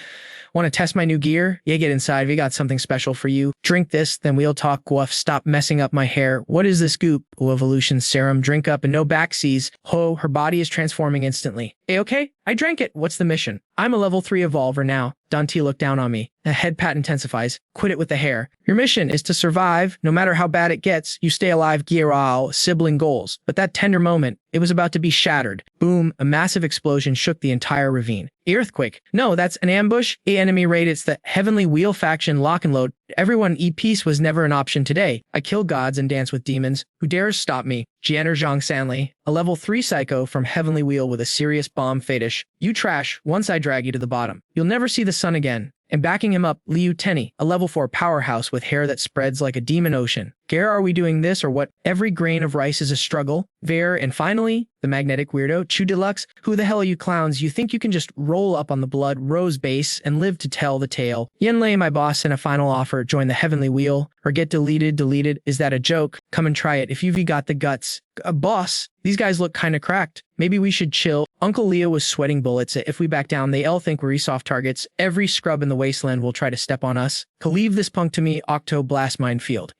want to test my new gear? Yeah, get inside, we got something special for you. Drink this, then we'll talk. Woof, stop messing up my hair. What is this goop? Oh, evolution serum, drink up and no backseas. Ho, her body is transforming instantly. Okay, I drank it. What's the mission? I'm a level 3 evolver now. Dante looked down on me. The head pat intensifies. Quit it with the hair. Your mission is to survive. No matter how bad it gets, you stay alive. Girao, sibling goals. But that tender moment, it was about to be shattered. Boom, a massive explosion shook the entire ravine. Earthquake. No, that's an ambush. Enemy raid. It's the Heavenly Wheel faction lock and load. Everyone peace was never an option today. I kill gods and dance with demons. Who dares stop me? Jianer Zhang Sanli, a level 3 psycho from Heavenly Wheel with a serious bomb fetish. You trash, once I drag you to the bottom. You'll never see the sun again. And backing him up, Liu Tenny, a level 4 powerhouse with hair that spreads like a demon ocean. Gare, are we doing this or what? Every grain of rice is a struggle. Ver, and finally, the magnetic weirdo, Chu Deluxe. Who the hell are you clowns? You think you can just roll up on the Blood Rose base and live to tell the tale? Yenlei, my boss, sent a final offer. Join the Heavenly Wheel or get deleted. Is that a joke? Come and try it if you've got the guts. Boss, these guys look kinda cracked. Maybe we should chill. Uncle Leo was sweating bullets. If we back down, they all think we're soft targets. Every scrub in the wasteland will try to step on us. Leave this punk to me, Octo Blast Minefield.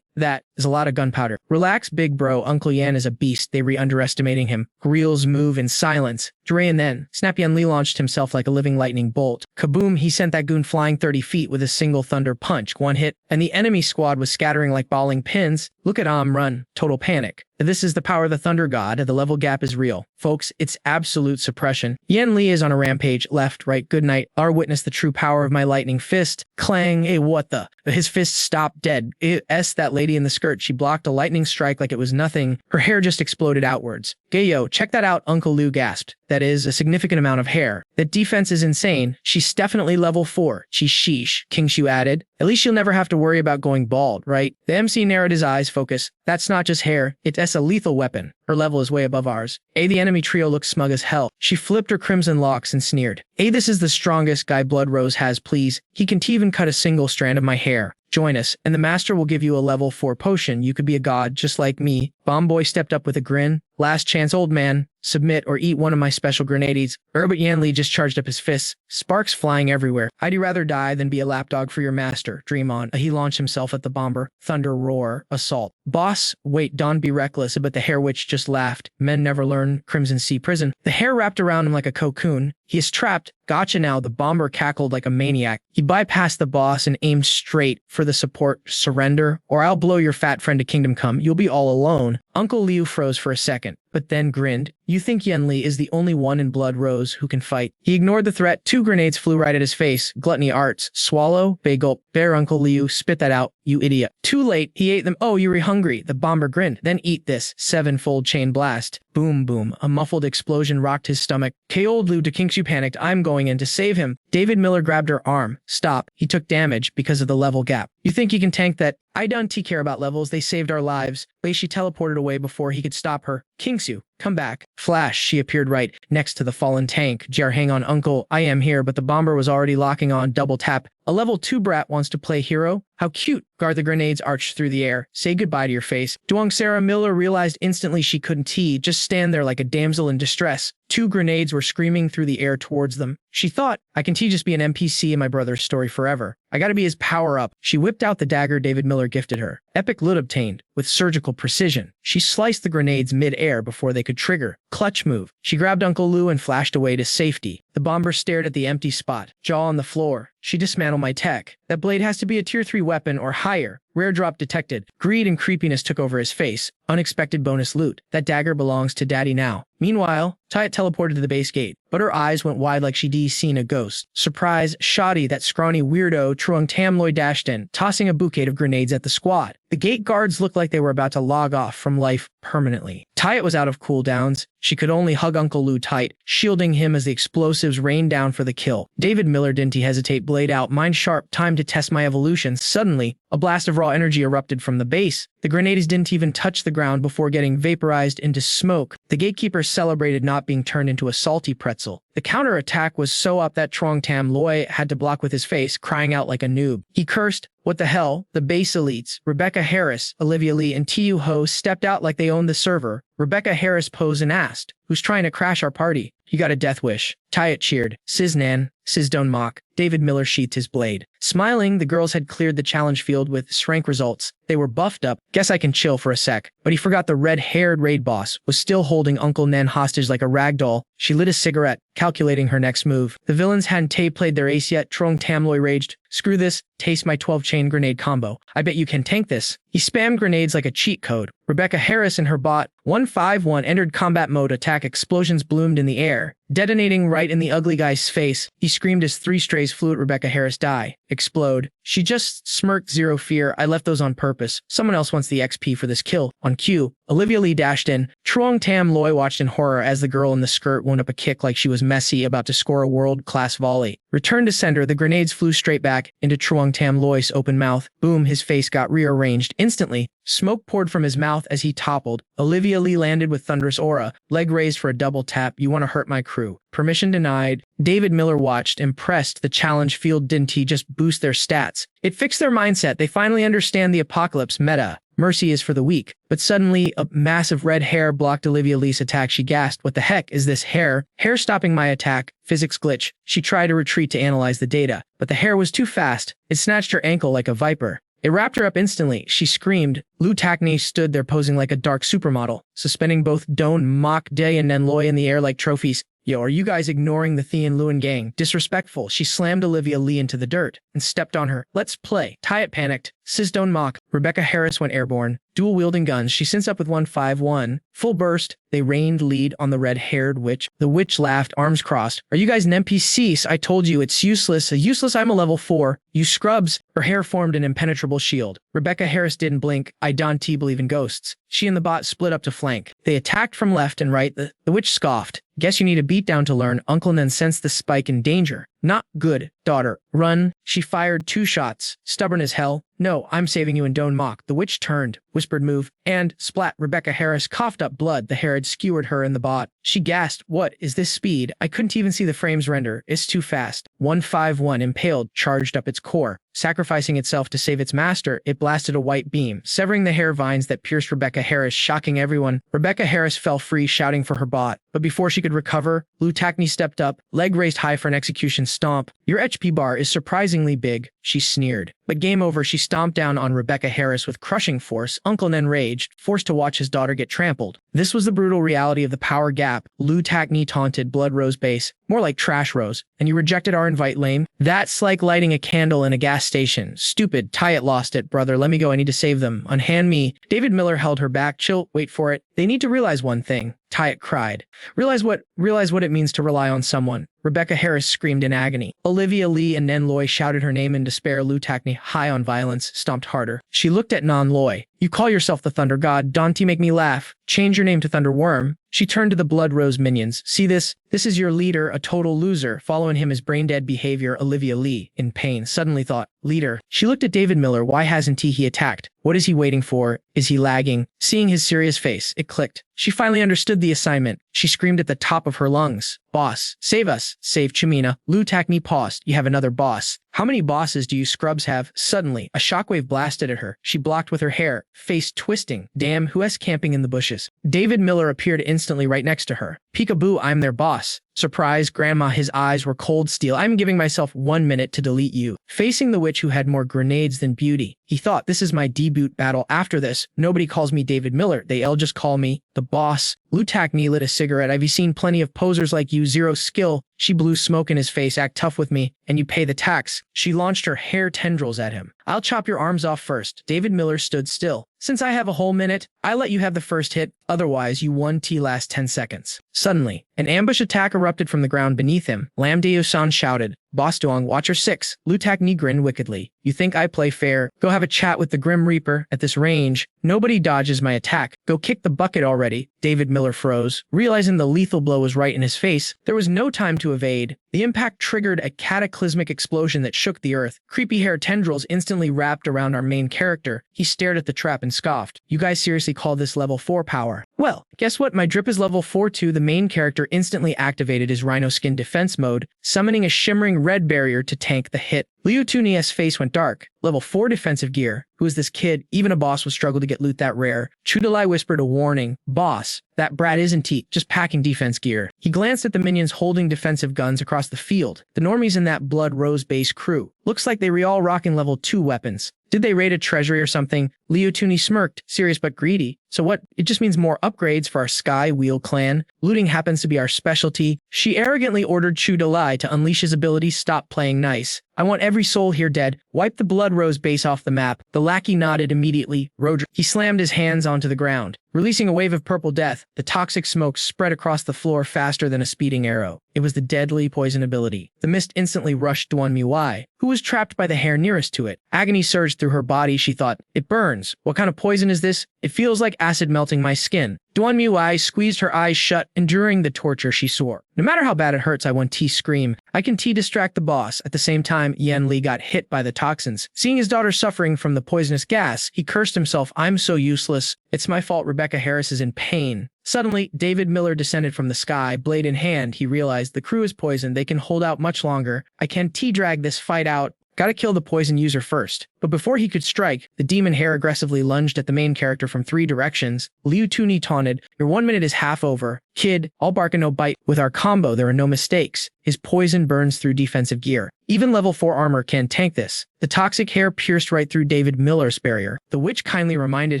That is a lot of gunpowder. Relax, big bro. Uncle Yan is a beast. They underestimating him. Reels move in silence. Dre and then, Snappy Lee launched himself like a living lightning bolt. Kaboom, he sent that goon flying 30 feet with a single thunder punch. One hit, and the enemy squad was scattering like bowling pins. Look at run. Total panic. This is the power of the Thunder God. The level gap is real. Folks, it's absolute suppression. Yan Li is on a rampage. Left, right, good night. R witnessed the true power of my lightning fist. Clang, what the? His fist stopped dead. That lady in the skirt. She blocked a lightning strike like it was nothing. Her hair just exploded outwards. Gayo, check that out, Uncle Lou gasped. That is a significant amount of hair. That defense is insane. She's definitely level 4. Sheesh, King Shu added. At least she'll never have to worry about going bald, right? The MC narrowed his eyes, focus. That's not just hair, it's a lethal weapon. Her level is way above ours. The enemy trio looked smug as hell. She flipped her crimson locks and sneered. This is the strongest guy Blood Rose has, please. He can even cut a single strand of my hair. Join us, and the master will give you a level 4 potion. You could be a god, just like me. Bomb Boy stepped up with a grin. Last chance, old man. Submit or eat one of my special grenades. Herbert Yanli just charged up his fists, sparks flying everywhere. I'd rather die than be a lapdog for your master. Dream on. He launched himself at the bomber. Thunder, roar, assault. Boss, wait, don't be reckless, but the hair witch just laughed. Men never learn. Crimson Sea prison. The hair wrapped around him like a cocoon. He is trapped. Gotcha now. The bomber cackled like a maniac. He bypassed the boss and aimed straight for the support. Surrender, or I'll blow your fat friend to kingdom come. You'll be all alone. Uncle Liu froze for a second, but then grinned. You think Yenli is the only one in Blood Rose who can fight? He ignored the threat. 2 grenades flew right at his face. Gluttony arts. Swallow, bay gulp, bear. Uncle Liu, spit that out, you idiot. Too late. He ate them. Oh, you're hungry. The bomber grinned. Then eat this. 7-fold chain blast. Boom, boom. A muffled explosion rocked his stomach. Old Liu to Kingshu panicked. I'm going in to save him. David Miller grabbed her arm. Stop. He took damage because of the level gap. You think you can tank that? I don't care about levels. They saved our lives. She teleported away before he could stop her. Kingsu, come back. Flash, she appeared right next to the fallen tank. Jar, hang on, uncle, I am here, but the bomber was already locking on. Double tap. A level 2 brat wants to play hero? How cute. Guard the grenades arched through the air. Say goodbye to your face. Duong Sarah Miller realized instantly she couldn't just stand there like a damsel in distress. 2 grenades were screaming through the air towards them. She thought, I can just be an NPC in my brother's story forever. I gotta be his power-up. She whipped out the dagger David Miller gifted her. Epic loot obtained, with surgical precision. She sliced the grenades mid-air before they could trigger. Clutch move. She grabbed Uncle Lou and flashed away to safety. The bomber stared at the empty spot, jaw on the floor. She dismantled my tech. That blade has to be a tier 3 weapon or higher. Rare drop detected. Greed and creepiness took over his face. Unexpected bonus loot. That dagger belongs to Daddy now. Meanwhile, Tyat teleported to the base gate, but her eyes went wide like she'd seen a ghost. Surprise, shoddy, that scrawny weirdo Truong Tam Loy dashed in, tossing a bouquet of grenades at the squad. The gate guards looked like they were about to log off from life permanently. Tyat was out of cooldowns. She could only hug Uncle Lou tight, shielding him as the explosives rained down for the kill. David Miller didn't hesitate, blade out, mind sharp, time to test my evolution. Suddenly, a blast of raw energy erupted from the base. The grenades didn't even touch the ground before getting vaporized into smoke. The gatekeeper celebrated not being turned into a salty pretzel. The counterattack was so up that Truong Tam Loy had to block with his face, crying out like a noob. He cursed, what the hell? The base elites, Rebecca Harris, Olivia Lee, and Tu Ho stepped out like they owned the server. Rebecca Harris posed and asked, who's trying to crash our party? You got a death wish. Tyat cheered. Sis Nan, Sis don't mock. David Miller sheathed his blade. Smiling, the girls had cleared the challenge field with rank results. They were buffed up. Guess I can chill for a sec. But he forgot the red-haired raid boss was still holding Uncle Nen hostage like a ragdoll. She lit a cigarette, calculating her next move. The villains hadn't played their ace yet. Truong Tam Loy raged. Screw this. Taste my 12-chain grenade combo. I bet you can tank this. He spammed grenades like a cheat code. Rebecca Harris and her bot, 151, entered combat mode. Attack explosions bloomed in the air, detonating right in the ugly guy's face. He screamed as 3 strays flew at Rebecca Harris. Die. Explode. She just smirked, zero fear. I left those on purpose. Someone else wants the XP for this kill. On cue, Olivia Lee dashed in. Truong Tam Loy watched in horror as the girl in the skirt wound up a kick like she was Messi about to score a world-class volley. Returned to center, the grenades flew straight back into Truong Tam Loy's open mouth. Boom, his face got rearranged. Instantly, smoke poured from his mouth as he toppled. Olivia Lee landed with thunderous aura, leg raised for a double tap. You want to hurt my crew. Permission denied. David Miller watched, impressed. The challenge field didn't just boost their stats. It fixed their mindset. They finally understand the apocalypse meta. Mercy is for the weak. But suddenly, a massive red hair blocked Olivia Lee's attack. She gasped, what the heck is this hair? Hair stopping my attack. Physics glitch. She tried to retreat to analyze the data, but the hair was too fast. It snatched her ankle like a viper. It wrapped her up instantly. She screamed. Lu Takni stood there posing like a dark supermodel, suspending both Don Mok Day and Nenloy in the air like trophies. Yo, are you guys ignoring the Thean Lewin gang? Disrespectful. She slammed Olivia Lee into the dirt and stepped on her. Let's play. Tyat panicked. Sis don't mock. Rebecca Harris went airborne. Dual wielding guns. She syncs up with 151. Full burst. They rained lead on the red-haired witch. The witch laughed, arms crossed. Are you guys an NPCs? I told you, it's useless. Useless, I'm a level 4. You scrubs. Her hair formed an impenetrable shield. Rebecca Harris didn't blink. I don't believe in ghosts. She and the bot split up to flank. They attacked from left and right. The witch scoffed. Guess you need a beatdown to learn. Uncle Nen sensed the spike in danger. Not good, daughter. Run. She fired 2 shots. Stubborn as hell. No, I'm saving you and don't mock. The witch turned, whispered move, and splat. Rebecca Harris coughed up blood. The hair had skewered her in the bot. She gasped, what is this speed? I couldn't even see the frames render. It's too fast. 151 impaled, charged up its core. Sacrificing itself to save its master, it blasted a white beam, severing the hair vines that pierced Rebecca Harris, shocking everyone. Rebecca Harris fell free, shouting for her bot. But before she could recover, Lu Takni stepped up, leg raised high for an execution stomp. Your HP bar is surprisingly big, she sneered. But game over, she stomped down on Rebecca Harris with crushing force. Uncle Nen raged, forced to watch his daughter get trampled. This was the brutal reality of the power gap. Lu Takni taunted, blood rose base. More like trash rose. And you rejected our invite, lame? That's like lighting a candle in a gas station. Stupid. Tyat lost it, brother. Let me go. I need to save them. Unhand me. David Miller held her back. Chill. Wait for it. They need to realize one thing. Tyat cried. Realize what it means to rely on someone. Rebecca Harris screamed in agony. Olivia Lee and Nen Loy shouted her name in despair. Lu Takni, high on violence, stomped harder. She looked at Nan Loy. You call yourself the Thunder God. Don't make me laugh. Change your name to Thunder Worm. She turned to the Blood Rose minions. See this? This is your leader, a total loser. Following him is brain-dead behavior. Olivia Lee, in pain, suddenly thought, leader. She looked at David Miller. Why hasn't he attacked? What is he waiting for? Is he lagging? Seeing his serious face, it clicked. She finally understood the assignment. She screamed at the top of her lungs. Boss, save us. Save Chimina. Lu Takni paused. You have another boss. How many bosses do you scrubs have? Suddenly, a shockwave blasted at her. She blocked with her hair, face twisting. Damn, who's camping in the bushes? David Miller appeared instantly right next to her. Peekaboo, I'm their boss. Surprise, Grandma, his eyes were cold steel. I'm giving myself 1 minute to delete you. Facing the witch who had more grenades than beauty, he thought, this is my debut battle. After this, nobody calls me David Miller. They all just call me the boss. Lu Takni lit a cigarette. I've seen plenty of posers like you, zero skill. She blew smoke in his face. Act tough with me, and you pay the tax. She launched her hair tendrils at him. I'll chop your arms off first. David Miller stood still. Since I have a whole minute, I let you have the first hit. Otherwise, you won T last 10 seconds. Suddenly, an ambush attack erupted from the ground beneath him. Lam Deo-san shouted, Boss Duong, Watcher 6. Lu Takni grinned wickedly. You think I play fair? Go have a chat with the Grim Reaper. At this range, nobody dodges my attack. Go kick the bucket already. David Miller froze. Realizing the lethal blow was right in his face, there was no time to evade. The impact triggered a cataclysmic explosion that shook the earth. Creepy hair tendrils instantly wrapped around our main character. He stared at the trap and scoffed. You guys seriously call this level 4 power? Well, guess what? My drip is level 4 too. The main character instantly activated his rhino skin defense mode, summoning a shimmering red barrier to tank the hit. Liu Tunia's face went dark. Level 4 defensive gear. Who is this kid? Even a boss would struggle to get loot that rare. Chudalai whispered a warning. Boss, that brat isn't he, just packing defense gear. He glanced at the minions holding defensive guns across the field. The normies in that Blood Rose base crew. Looks like they were all rocking level 2 weapons. Did they raid a treasury or something? Liu Tuni smirked, serious but greedy. So what? It just means more upgrades for our Sky Wheel clan. Looting happens to be our specialty. She arrogantly ordered Chudalai to unleash his ability. Stop playing nice. I want every soul here dead. Wipe the Blood Rose base off the map. The lackey nodded immediately. He slammed his hands onto the ground. Releasing a wave of purple death, the toxic smoke spread across the floor faster than a speeding arrow. It was the deadly poison ability. The mist instantly rushed Duan Miwai, who was trapped by the hair nearest to it. Agony surged through her body. She thought, it burns. What kind of poison is this? It feels like acid melting my skin. Duan Miwai squeezed her eyes shut, enduring the torture. She swore. No matter how bad it hurts, I want T scream. I can T distract the boss. At the same time, Yan Li got hit by the toxins. Seeing his daughter suffering from the poisonous gas, he cursed himself. I'm so useless. It's my fault Rebecca Harris is in pain. Suddenly, David Miller descended from the sky, blade in hand. He realized the crew is poisoned. They can hold out much longer. I can T-drag this fight out. Gotta kill the poison user first. But before he could strike, the demon hair aggressively lunged at the main character from 3 directions. Liu Tuni taunted, your 1 minute is half over. Kid, all bark and no bite. With our combo, there are no mistakes. His poison burns through defensive gear. Even level 4 armor can tank this. The toxic hair pierced right through David Miller's barrier. The witch kindly reminded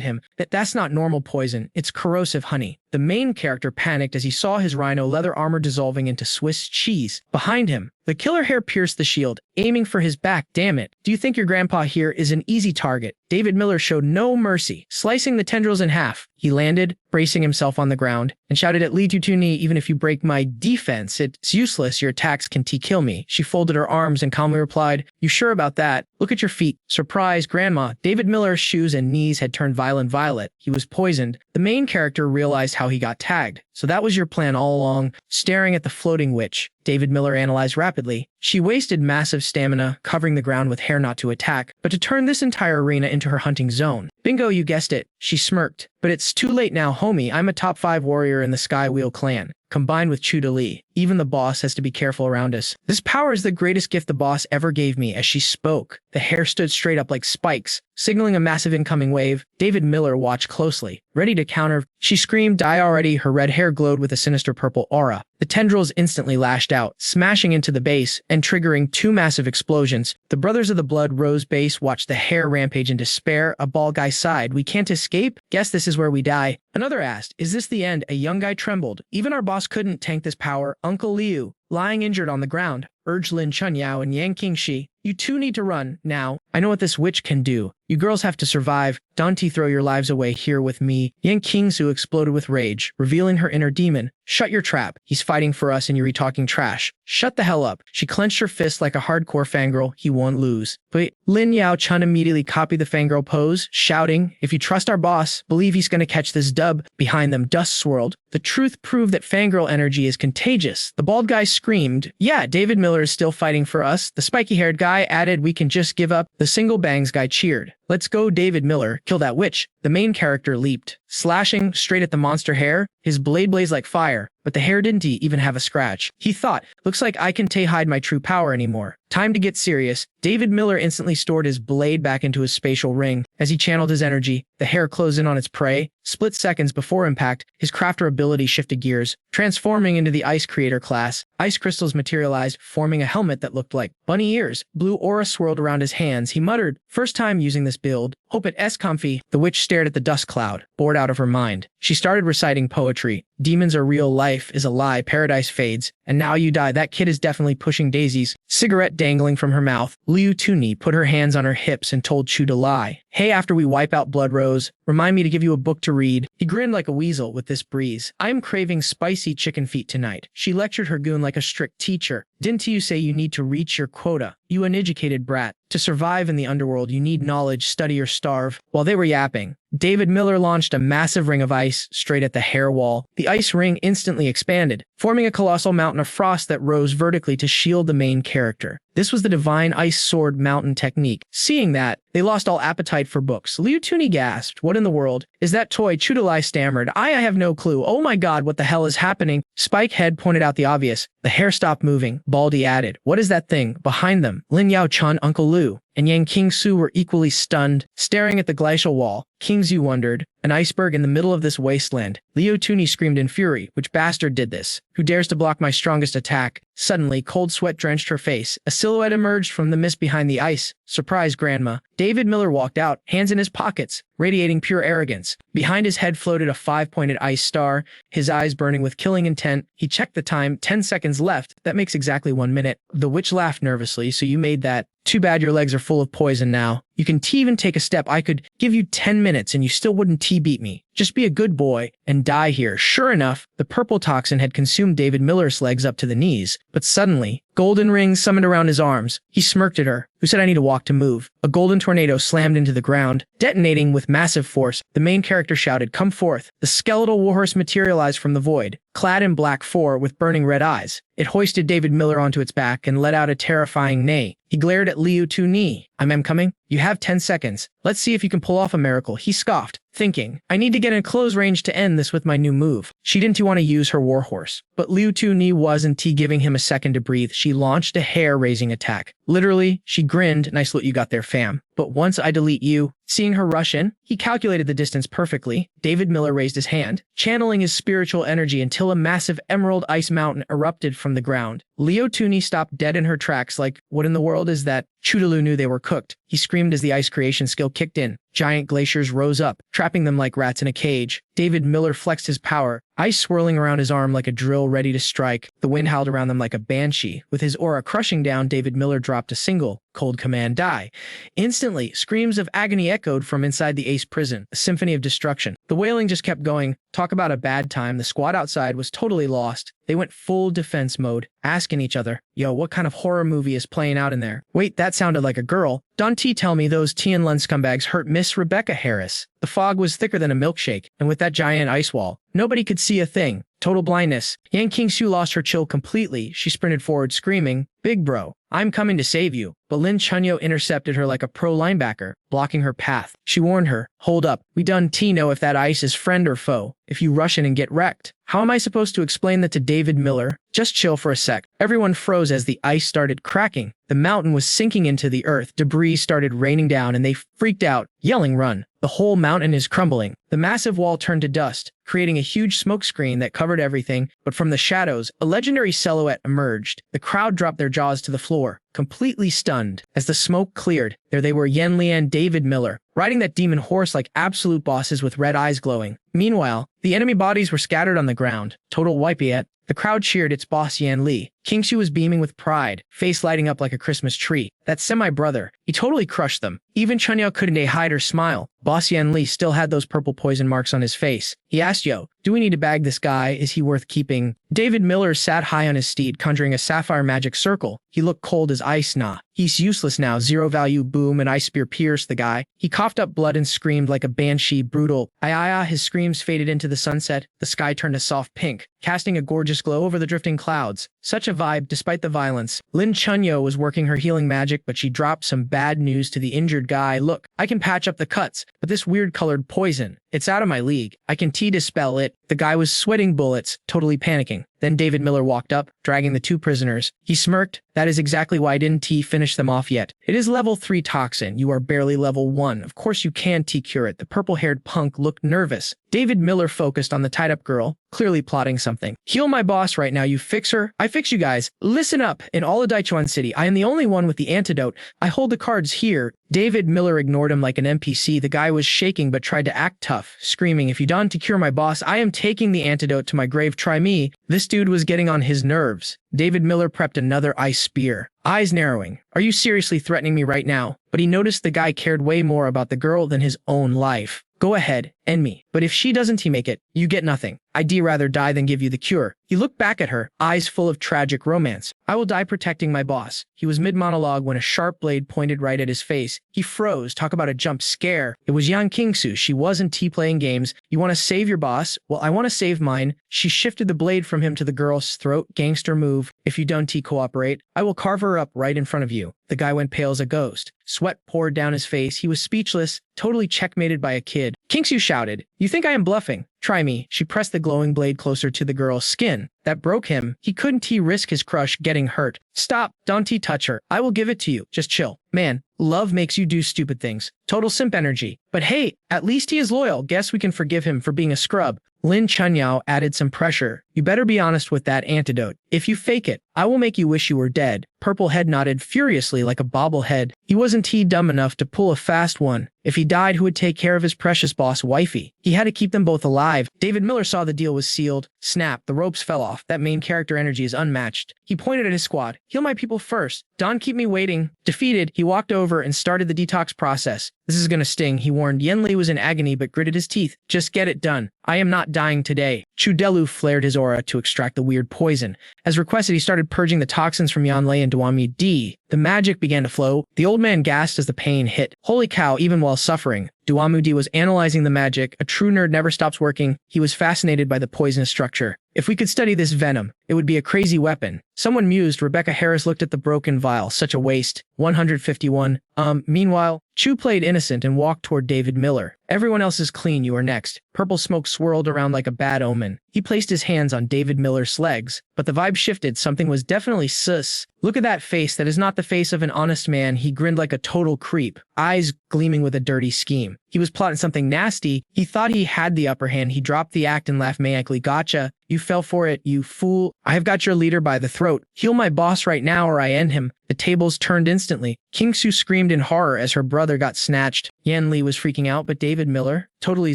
him that that's not normal poison, it's corrosive honey. The main character panicked as he saw his rhino leather armor dissolving into Swiss cheese. Behind him, the killer hair pierced the shield, aiming for his back. Damn it. Do you think your grandpa here is an easy target? David Miller showed no mercy, slicing the tendrils in half. He landed, bracing himself on the ground, and shouted at Li Tutuni, even if you break my defense, it's useless. Your attacks can T-kill me. She folded her arms and calmly replied, you sure about that? Look at your feet. Surprise, Grandma. David Miller's shoes and knees had turned violent violet. He was poisoned. The main character realized how he got tagged. So that was your plan all along, staring at the floating witch. David Miller analyzed rapidly. She wasted massive stamina, covering the ground with hair not to attack, but to turn this entire arena into her hunting zone. Bingo, you guessed it. She smirked. But it's too late now, homie. I'm a top 5 warrior in the Sky Wheel clan. Combined with Chuda Lee, even the boss has to be careful around us. This power is the greatest gift the boss ever gave me. As she spoke, the hair stood straight up like spikes, signaling a massive incoming wave. David Miller watched closely, ready to counter. She screamed, die already. Her red hair glowed with a sinister purple aura. The tendrils instantly lashed out, smashing into the base and triggering 2 massive explosions. The brothers of the Blood Rose base watched the hair rampage in despair. A bald guy sighed, we can't escape? Guess this is where we die. Another asked, is this the end? A young guy trembled. Even our boss couldn't tank this power. Uncle Liu, lying injured on the ground, urged Lin Chunyao and Yang Qingshi. You two need to run, now. I know what this witch can do. You girls have to survive. Don't throw your lives away here with me. Yang Qingsu exploded with rage, revealing her inner demon. Shut your trap. He's fighting for us and you're talking trash. Shut the hell up. She clenched her fist like a hardcore fangirl. He won't lose. But Lin Yao Chun immediately copied the fangirl pose, shouting, if you trust our boss, believe he's gonna catch this dub. Behind them, dust swirled. The truth proved that fangirl energy is contagious. The bald guy screamed, yeah, David Miller is still fighting for us. The spiky-haired guy added, we can just give up. The single bangs guy cheered. Let's go, David Miller. Kill that witch. The main character leaped, slashing straight at the monster hair. His blade blazed like fire, but the hair didn't even have a scratch. He thought, looks like I can't hide my true power anymore. Time to get serious. David Miller instantly stored his blade back into his spatial ring. As he channeled his energy, the hair closed in on its prey. Split seconds before impact, his crafter ability shifted gears, transforming into the Ice Creator class. Ice crystals materialized, forming a helmet that looked like bunny ears. Blue aura swirled around his hands. He muttered, first time using this build. Hope it's comfy. The witch stared at the dust cloud, bored out of her mind. She started reciting poetry. Demons are real, life is a lie, paradise fades, and now you die. That kid is definitely pushing daisies. Cigarette dangling from her mouth. Liu Tuni put her hands on her hips and told Chu to lie. Hey, after we wipe out Blood Rose, remind me to give you a book to read. He grinned like a weasel with this breeze. I'm craving spicy chicken feet tonight. She lectured her goon like a strict teacher. Didn't you say you need to reach your quota? You uneducated brat. To survive in the underworld, you need knowledge, study or starve. While they were yapping, David Miller launched a massive ring of ice straight at the hair wall. The ice ring instantly expanded, forming a colossal mountain of frost that rose vertically to shield the main character. This was the divine ice sword mountain technique. Seeing that, they lost all appetite for books. Liu Tuni gasped, what in the world is that toy? Chudalai stammered, I have no clue. Oh my god, what the hell is happening? Spikehead pointed out the obvious. The hair stopped moving. Baldy added, what is that thing? Behind them, Lin Yao Chun, Uncle Liu, and Yang Qingsu were equally stunned, staring at the glacial wall. Qingsu wondered, an iceberg in the middle of this wasteland. Liu Tuni screamed in fury, which bastard did this? Who dares to block my strongest attack? Suddenly, cold sweat drenched her face. A silhouette emerged from the mist behind the ice. Surprise, Grandma. David Miller walked out, hands in his pockets, radiating pure arrogance. Behind his head floated a 5-pointed ice star, his eyes burning with killing intent. He checked the time, 10 seconds left. That makes exactly 1 minute. The witch laughed nervously, so you made that. Too bad your legs are full of poison now. You can even take a step. I could give you 10 minutes and you still wouldn't beat me. Just be a good boy and die here. Sure enough, the purple toxin had consumed David Miller's legs up to the knees. But suddenly, golden rings summoned around his arms. He smirked at her, who said I need to walk to move. A golden tornado slammed into the ground, detonating with massive force. The main character shouted, come forth. The skeletal warhorse materialized from the void, clad in black fur with burning red eyes. It hoisted David Miller onto its back and let out a terrifying neigh. He glared at Liu Tuni. I'm coming. You have 10 seconds. Let's see if you can pull off a miracle. He scoffed, thinking, I need to get in close range to end this with my new move. She didn't want to use her warhorse, but Liu Tuni wasn't giving him a second to breathe. She launched a hair-raising attack. Literally, she grinned, nice loot you got there, fam. But once I delete you, seeing her rush in, he calculated the distance perfectly. David Miller raised his hand, channeling his spiritual energy until a massive emerald ice mountain erupted from the ground. Liu Tuni stopped dead in her tracks like, what in the world is that? Chudalu knew they were cooked. He screamed as the ice creation skill kicked in. Giant glaciers rose up, trapping them like rats in a cage. David Miller flexed his power, ice swirling around his arm like a drill ready to strike. The wind howled around them like a banshee. With his aura crushing down, David Miller dropped a single, cold command, die. Instantly, screams of agony echoed from inside the Ace prison, a symphony of destruction. The wailing just kept going. Talk about a bad time. The squad outside was totally lost. They went full defense mode, asking each other, yo, what kind of horror movie is playing out in there? Wait, that sounded like a girl. Don't tell me those Tianlun scumbags hurt Miss Rebecca Harris. The fog was thicker than a milkshake, and with that giant ice wall, nobody could see a thing. Total blindness. Yang Qingsu lost her chill completely. She sprinted forward screaming, big bro, I'm coming to save you. But Lin Chunyo intercepted her like a pro linebacker, blocking her path. She warned her, hold up, we done know if that ice is friend or foe. If you rush in and get wrecked. How am I supposed to explain that to David Miller? Just chill for a sec. Everyone froze as the ice started cracking. The mountain was sinking into the earth. Debris started raining down and they freaked out, yelling run. The whole mountain is crumbling. The massive wall turned to dust, creating a huge smoke screen that covered everything, but from the shadows, a legendary silhouette emerged. The crowd dropped their jaws to the floor, completely stunned. As the smoke cleared, there they were, Yen Li and David Miller, riding that demon horse like absolute bosses with red eyes glowing. Meanwhile, the enemy bodies were scattered on the ground. Total wipe yet. The crowd cheered its boss Yan Li, Kingsu was beaming with pride, face lighting up like a Christmas tree. That semi-brother, he totally crushed them. Even Chunyao couldn't hide her smile. Boss Yan Li still had those purple poison marks on his face. He asked Yo, do we need to bag this guy? Is he worth keeping? David Miller sat high on his steed, conjuring a sapphire magic circle. He looked cold as ice. Nah, he's useless now. Zero value. Boom, an ice spear pierced the guy. He coughed up blood and screamed like a banshee. Brutal. Ayaya, his screams faded into the sunset. The sky turned a soft pink, casting a gorgeous glow over the drifting clouds. Such a vibe despite the violence. Lin Chunyo was working her healing magic, but she dropped some bad news to the injured guy. Look, I can patch up the cuts, but this weird colored poison, it's out of my league. I can dispel it. The guy was sweating bullets, totally panicking. Then David Miller walked up, dragging the two prisoners. He smirked. That is exactly why I didn't finish them off yet. It is level 3 toxin. You are barely level 1. Of course you can cure it. The purple-haired punk looked nervous. David Miller focused on the tied-up girl, clearly plotting something. Heal my boss right now, you fixer. I fix you guys. Listen up. In all of Daichuan City, I am the only one with the antidote. I hold the cards here. David Miller ignored him like an NPC. The guy was shaking but tried to act tough, screaming, if you don't cure my boss, I am taking the antidote to my grave. Try me. This dude was getting on his nerves. David Miller prepped another ice spear. Eyes narrowing. Are you seriously threatening me right now? But he noticed the guy cared way more about the girl than his own life. Go ahead, end me. But if she doesn't make it, you get nothing. I'd rather die than give you the cure. He looked back at her, eyes full of tragic romance. I will die protecting my boss. He was mid-monologue when a sharp blade pointed right at his face. He froze. Talk about a jump scare. It was Yang Kingsu. She wasn't playing games. You want to save your boss? Well, I want to save mine. She shifted the blade from him to the girl's throat. Gangster move. If you don't cooperate, I will carve her up right in front of you. The guy went pale as a ghost. Sweat poured down his face. He was speechless, totally checkmated by a kid. Kingsu shouted, you think I am bluffing? Try me. She pressed the glowing blade closer to the girl's skin. That broke him. He couldn't risk his crush getting hurt. Stop. Don't touch her. I will give it to you. Just chill. Man, love makes you do stupid things. Total simp energy. But hey, at least he is loyal. Guess we can forgive him for being a scrub. Lin Chunyao added some pressure. You better be honest with that antidote. If you fake it, I will make you wish you were dead. Purple Head nodded furiously like a bobblehead. He wasn't dumb enough to pull a fast one. If he died, who would take care of his precious boss wifey? He had to keep them both alive. David Miller saw the deal was sealed. Snap, the ropes fell off. That main character energy is unmatched. He pointed at his squad. Heal my people first. Don't keep me waiting. Defeated, he walked over and started the detox process. This is gonna sting, he warned. Yan Li was in agony but gritted his teeth. Just get it done. I am not dying today. Chu Delu flared his aura to extract the weird poison. As requested, he started purging the toxins from Yan Li and Duami D. The magic began to flow. The old man gasped as the pain hit. Holy cow, even while suffering. Duamudi was analyzing the magic. A true nerd never stops working. He was fascinated by the poisonous structure. If we could study this venom, it would be a crazy weapon. Someone mused. Rebecca Harris looked at the broken vial. Such a waste. 151. Meanwhile, Chu played innocent and walked toward David Miller. Everyone else is clean. You are next. Purple smoke swirled around like a bad omen. He placed his hands on David Miller's legs, but the vibe shifted. Something was definitely sus. Look at that face. That is not the face of an honest man. He grinned like a total creep, eyes gleaming with a dirty scheme. He was plotting something nasty. He thought he had the upper hand. He dropped the act and laughed maniacally. Gotcha. You fell for it, you fool. I have got your leader by the throat. Heal my boss right now or I end him. The tables turned instantly. Kingsu screamed in horror as her brother got snatched. Yan Li was freaking out, but David Miller, totally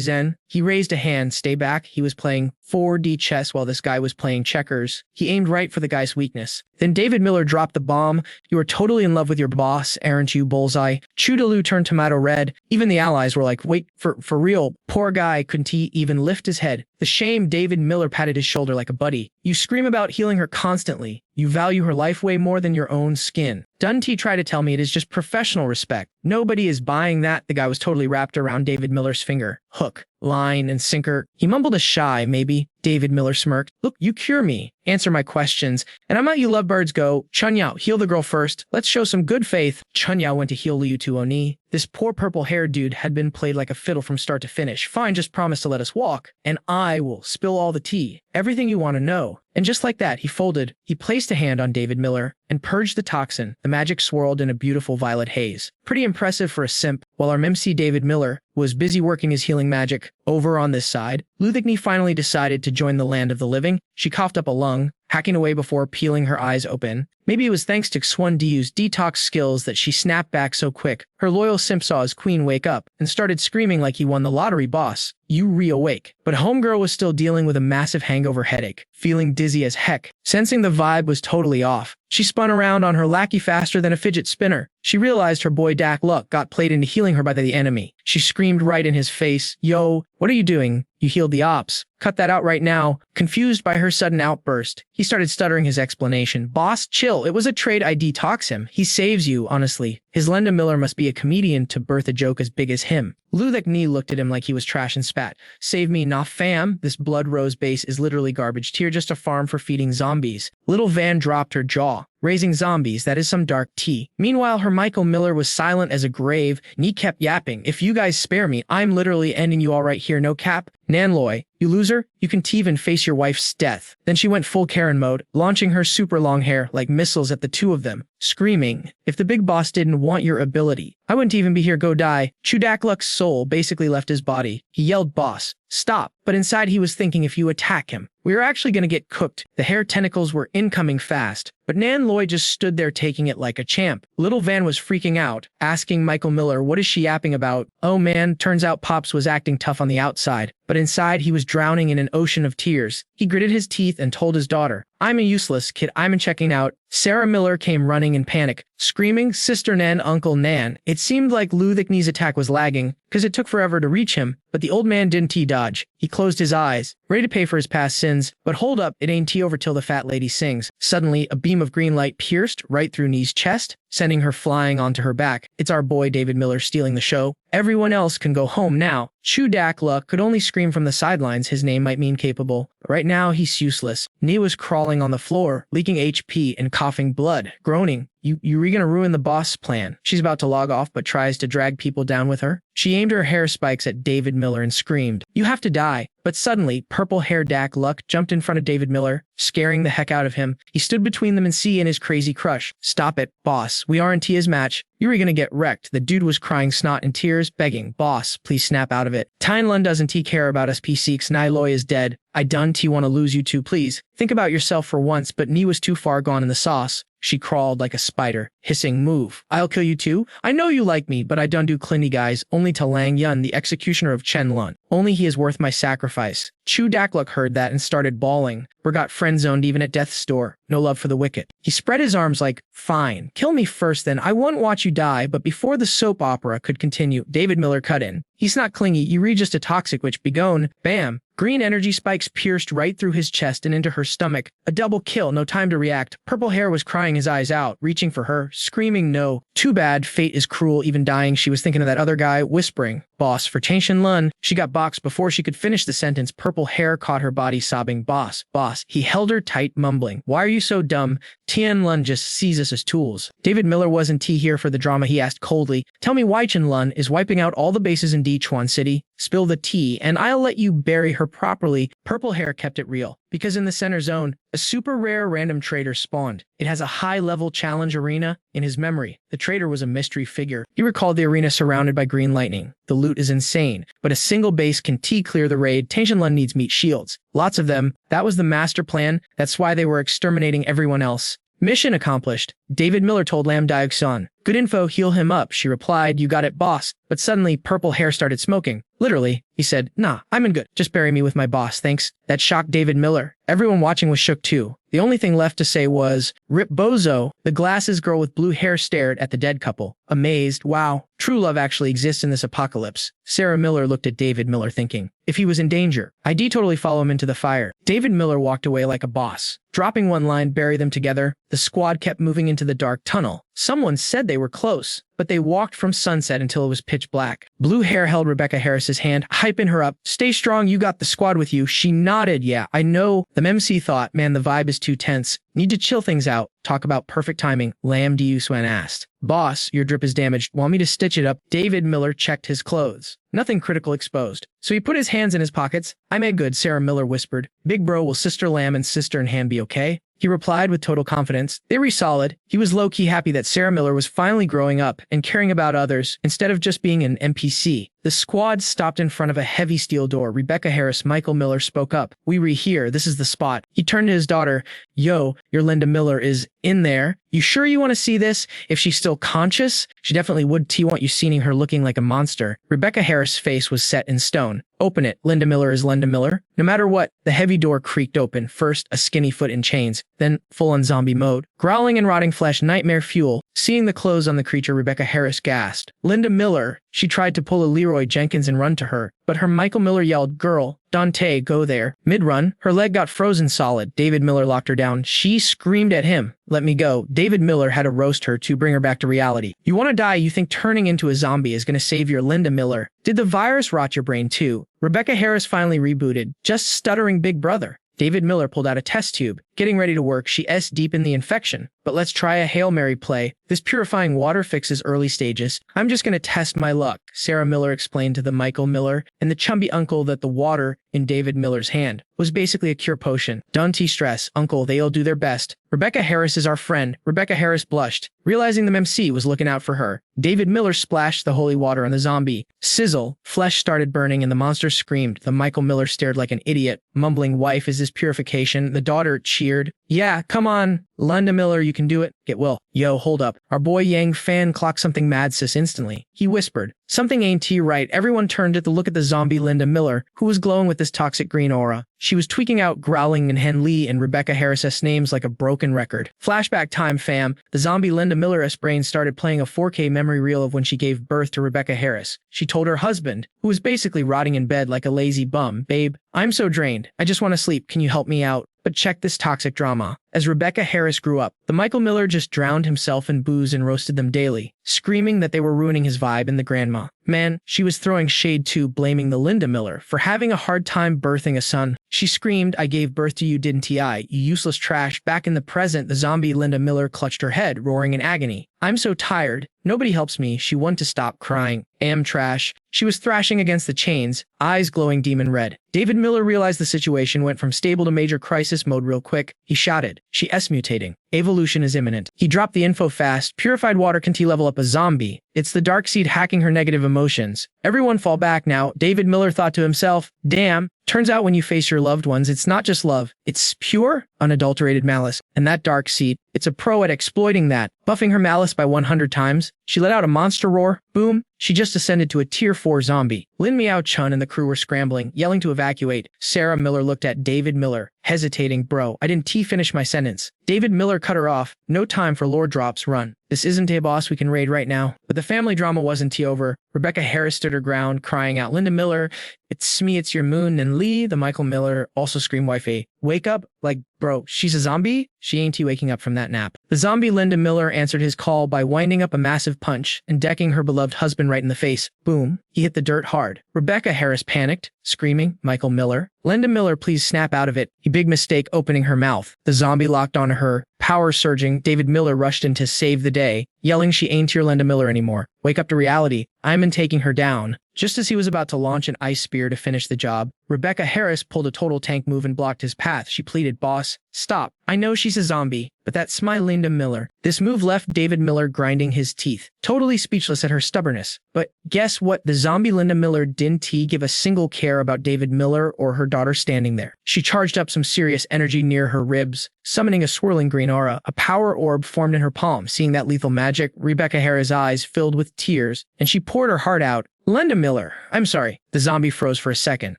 zen. He raised a hand. Stay back. He was playing 4D chess while this guy was playing checkers. He aimed right for the guy's weakness. Then David Miller dropped the bomb. You are totally in love with your boss, aren't you, Bullseye? Chudelu turned tomato red. Even the allies were like, wait, for real? Poor guy couldn't even lift his head. The shame. David Miller patted his shoulder like a buddy. You scream about healing her constantly. You value her life way more than your own skin. Dunty tried to tell me it is just professional respect. Nobody is buying that. The guy was totally wrapped around David Miller's finger. Hook, line, and sinker. He mumbled a shy, maybe. David Miller smirked. Look, you cure me. Answer my questions. And I'm let you lovebirds go. Chunyao, heal the girl first. Let's show some good faith. Chunyao went to heal Liu Tuoni. This poor purple-haired dude had been played like a fiddle from start to finish. Fine, just promise to let us walk, and I will spill all the tea. Everything you want to know. And just like that, he folded. He placed a hand on David Miller and purged the toxin. The magic swirled in a beautiful violet haze. Pretty impressive for a simp. While our MC David Miller was busy working his healing magic over on this side, Luthigny finally decided to join the land of the living. She coughed up a lung. lung, hacking away before peeling her eyes open. Maybe it was thanks to Xwon-Du's detox skills that she snapped back so quick. Her loyal simp saw his queen wake up and started screaming like he won the lottery. Boss, you reawake. But homegirl was still dealing with a massive hangover headache, feeling dizzy as heck. Sensing the vibe was totally off, she spun around on her lackey faster than a fidget spinner. She realized her boy Dak Luck got played into healing her by the enemy. She screamed right in his face, "Yo, what are you doing? You healed the ops. Cut that out right now." Confused by her sudden outburst, he started stuttering his explanation. "Boss, chill. It was a trade. I detox him. He saves you, honestly." His Linda Miller must be a comedian to birth a joke as big as him. Luthak-ni looked at him like he was trash and spat. "Save me, nah fam. This blood rose base is literally garbage tier, just a farm for feeding zombies." Little Van dropped her jaw. "Raising zombies, that is some dark tea." Meanwhile, her Michael Miller was silent as a grave. Ni kept yapping. "If you guys spare me, I'm literally ending you all right here, no cap. Nanloy, you loser, you can teeve and face your wife's death." Then she went full Karen mode, launching her super long hair like missiles at the two of them, screaming, "If the big boss didn't want your ability, I wouldn't even be here. Go die." Chudakluk's soul basically left his body. He yelled, "Boss, stop." But inside he was thinking, if you attack him, we are actually going to get cooked. The hair tentacles were incoming fast, but Nan Loy just stood there taking it like a champ. Little Van was freaking out, asking Michael Miller, what is she yapping about? Oh man, turns out Pops was acting tough on the outside, but inside he was drowning in an ocean of tears. He gritted his teeth and told his daughter, "I'm a useless kid, I'm checking out." Sarah Miller came running in panic, screaming, "Sister Nan, Uncle Nan." It seemed like Luthak-ni's attack was lagging, because it took forever to reach him, but the old man didn't dodge. He closed his eyes, ready to pay for his past sins, but hold up, it ain't over till the fat lady sings. Suddenly, a beam of green light pierced right through Ni's chest, sending her flying onto her back. It's our boy David Miller stealing the show. Everyone else can go home now. Chudakla could only scream from the sidelines his name might mean capable, but right now he's useless. Ni was crawling on the floor, leaking HP and coughing blood, groaning. You're gonna ruin the boss plan." She's about to log off but tries to drag people down with her. She aimed her hair spikes at David Miller and screamed, "You have to die." But suddenly, purple-haired Dak Luck jumped in front of David Miller, scaring the heck out of him. He stood between them and C and his crazy crush. "Stop it, boss. We aren't his match. You're gonna get wrecked." The dude was crying snot and tears, begging, "Boss, please snap out of it. Tynlun doesn't care about us P6. Niloy is dead. I don't want to lose you two, please. Think about yourself for once." But Ni was too far gone in the sauce. She crawled like a spider, hissing, "Move. I'll kill you too. I know you like me, but I don't do clingy guys, only to Lang Yun, the executioner of Chen Lun. Only he is worth my sacrifice." Chu Dakluk heard that and started bawling. Got friend-zoned even at death's door. No love for the wicked. He spread his arms like, "Fine, kill me first then. I won't watch you die." But before the soap opera could continue, David Miller cut in. "He's not clingy, you read just a toxic witch. Begone." Bam. Green energy spikes pierced right through his chest and into her stomach. A double kill, no time to react. Purple Hair was crying his eyes out, reaching for her, screaming no. Too bad, fate is cruel, even dying. She was thinking of that other guy, whispering, "Boss, for Changshin Lun." She got boxed before she could finish the sentence. Purple Hair caught her body sobbing, "Boss, boss." He held her tight, mumbling, "Why are you so dumb? Tian Lun just sees us as tools." David Miller wasn't here for the drama. He asked coldly, "Tell me why Chen Lun is wiping out all the bases in Dichuan City? Spill the tea, and I'll let you bury her properly." Purple Hair kept it real, because in the center zone, a super rare random trader spawned. It has a high-level challenge arena. In his memory, the trader was a mystery figure. He recalled the arena surrounded by green lightning. The loot is insane, but a single base can clear the raid. Tangshanlun needs meat shields. Lots of them. That was the master plan. That's why they were exterminating everyone else. Mission accomplished. David Miller told Lam Diok-sun. "Good info, heal him up." She replied, "You got it, boss." But suddenly, Purple Hair started smoking. Literally, he said, "Nah, I'm in good. Just bury me with my boss, thanks." That shocked David Miller. Everyone watching was shook too. The only thing left to say was, "Rip Bozo." The glasses girl with blue hair stared at the dead couple, amazed. Wow, true love actually exists in this apocalypse. Sarah Miller looked at David Miller thinking, if he was in danger, I'd totally follow him into the fire. David Miller walked away like a boss. Dropping one line, "Bury them together." The squad kept moving into the dark tunnel. Someone said they were close, but they walked from sunset until it was pitch black. Blue Hair held Rebecca Harris's hand, hyping her up. "Stay strong, you got the squad with you." She nodded. "Yeah, I know." The MC thought, "Man, the vibe is too tense. Need to chill things out." Talk about perfect timing. Lam Diuswan asked, "Boss, your drip is damaged. Want me to stitch it up?" David Miller checked his clothes. Nothing critical exposed. So he put his hands in his pockets. "I made good," Sarah Miller whispered. "Big bro, will Sister Lam and Sister in Hand be okay?" He replied with total confidence. They were solid. He was low-key happy that Sarah Miller was finally growing up and caring about others instead of just being an NPC. The squad stopped in front of a heavy steel door. Rebecca Harris, Michael Miller spoke up. We re here. This is the spot. He turned to his daughter. Yo, your Linda Miller is in there. You sure you want to see this? If she's still conscious, she definitely would want you seeing her looking like a monster. Rebecca Harris' face was set in stone. Open it. Linda Miller is Linda Miller. No matter what, the heavy door creaked open. First, a skinny foot in chains, then full-on zombie mode. Growling and rotting flesh, nightmare fuel. Seeing the clothes on the creature, Rebecca Harris gasped. Linda Miller. She tried to pull a Leroy Jenkins and run to her, but her Michael Miller yelled, Girl, Dante, go there. Mid-run, her leg got frozen solid. David Miller locked her down. She screamed at him. Let me go. David Miller had to roast her to bring her back to reality. You want to die, you think turning into a zombie is going to save your Linda Miller. Did the virus rot your brain too? Rebecca Harris finally rebooted. Just stuttering big brother. David Miller pulled out a test tube. Getting ready to work, she deep in the infection. But let's try a Hail Mary play. This purifying water fixes early stages. I'm just gonna test my luck, Sarah Miller explained to the Michael Miller and the chumby uncle that the water in David Miller's hand was basically a cure potion. Don't stress, uncle, they'll do their best. Rebecca Harris is our friend. Rebecca Harris blushed, realizing the MC was looking out for her. David Miller splashed the holy water on the zombie. Sizzle, flesh started burning and the monster screamed. The Michael Miller stared like an idiot, mumbling, Wife, is this purification? The daughter cheered. Yeah, come on, Linda Miller, you can do it. Get well. Yo, hold up. Our boy Yang Fan clocked something mad sis instantly. He whispered. Something ain't right. Everyone turned to look at the zombie Linda Miller, who was glowing with this toxic green aura. She was tweaking out, growling in Hen Lee and Rebecca Harris's names like a broken record. Flashback time, fam. The zombie Linda Miller's brain started playing a 4K memory reel of when she gave birth to Rebecca Harris. She told her husband, who was basically rotting in bed like a lazy bum, Babe, I'm so drained. I just want to sleep. Can you help me out? But check this toxic drama. As Rebecca Harris grew up, the Michael Miller just drowned himself in booze and roasted them daily, screaming that they were ruining his vibe and the grandma. Man, she was throwing shade too, blaming the Linda Miller for having a hard time birthing a son. She screamed, I gave birth to you, didn't I? You useless trash. Back in the present, the zombie Linda Miller clutched her head, roaring in agony. I'm so tired. Nobody helps me. She wanted to stop crying. Am trash. She was thrashing against the chains, eyes glowing demon red. David Miller realized the situation went from stable to major crisis mode real quick. He shouted, She mutating. Evolution is imminent. He dropped the info fast. Purified water can level up a zombie. It's the dark seed hacking her negative emotions. Everyone fall back now. David Miller thought to himself, damn, turns out when you face your loved ones, it's not just love. It's pure, unadulterated malice. And that dark seed, it's a pro at exploiting that, buffing her malice by 100 times. She let out a monster roar. Boom. She just ascended to a tier 4 zombie. Lin Miao Chun and the crew were scrambling, yelling to evacuate. Sarah Miller looked at David Miller, hesitating. Bro, I didn't finish my sentence. David Miller cut her off. No time for lore drops, run. This isn't a boss we can raid right now. But the family drama wasn't over. Rebecca Harris stood her ground, crying out, Linda Miller, it's me, it's your moon. And Lee, the Michael Miller, also screamed, Wifey, wake up. Like, bro, she's a zombie? She ain't waking up from that nap. The zombie Linda Miller answered his call by winding up a massive punch and decking her beloved husband right in the face. Boom. He hit the dirt hard. Rebecca Harris panicked, screaming, Michael Miller. Linda Miller, please snap out of it. A big mistake opening her mouth. The zombie locked onto her, power surging. David Miller rushed in to save the day, yelling she ain't your Linda Miller anymore. Wake up to reality. I'm in taking her down. Just as he was about to launch an ice spear to finish the job, Rebecca Harris pulled a total tank move and blocked his path. She pleaded, Boss, stop. I know she's a zombie, but that's my Linda Miller. This move left David Miller grinding his teeth, totally speechless at her stubbornness. But guess what? The zombie Linda Miller didn't give a single care about David Miller or her daughter standing there. She charged up some serious energy near her ribs, summoning a swirling green aura. A power orb formed in her palm. Seeing that lethal magic, Rebecca Harris' eyes filled with tears, and she poured her heart out. Linda Miller, I'm sorry. The zombie froze for a second,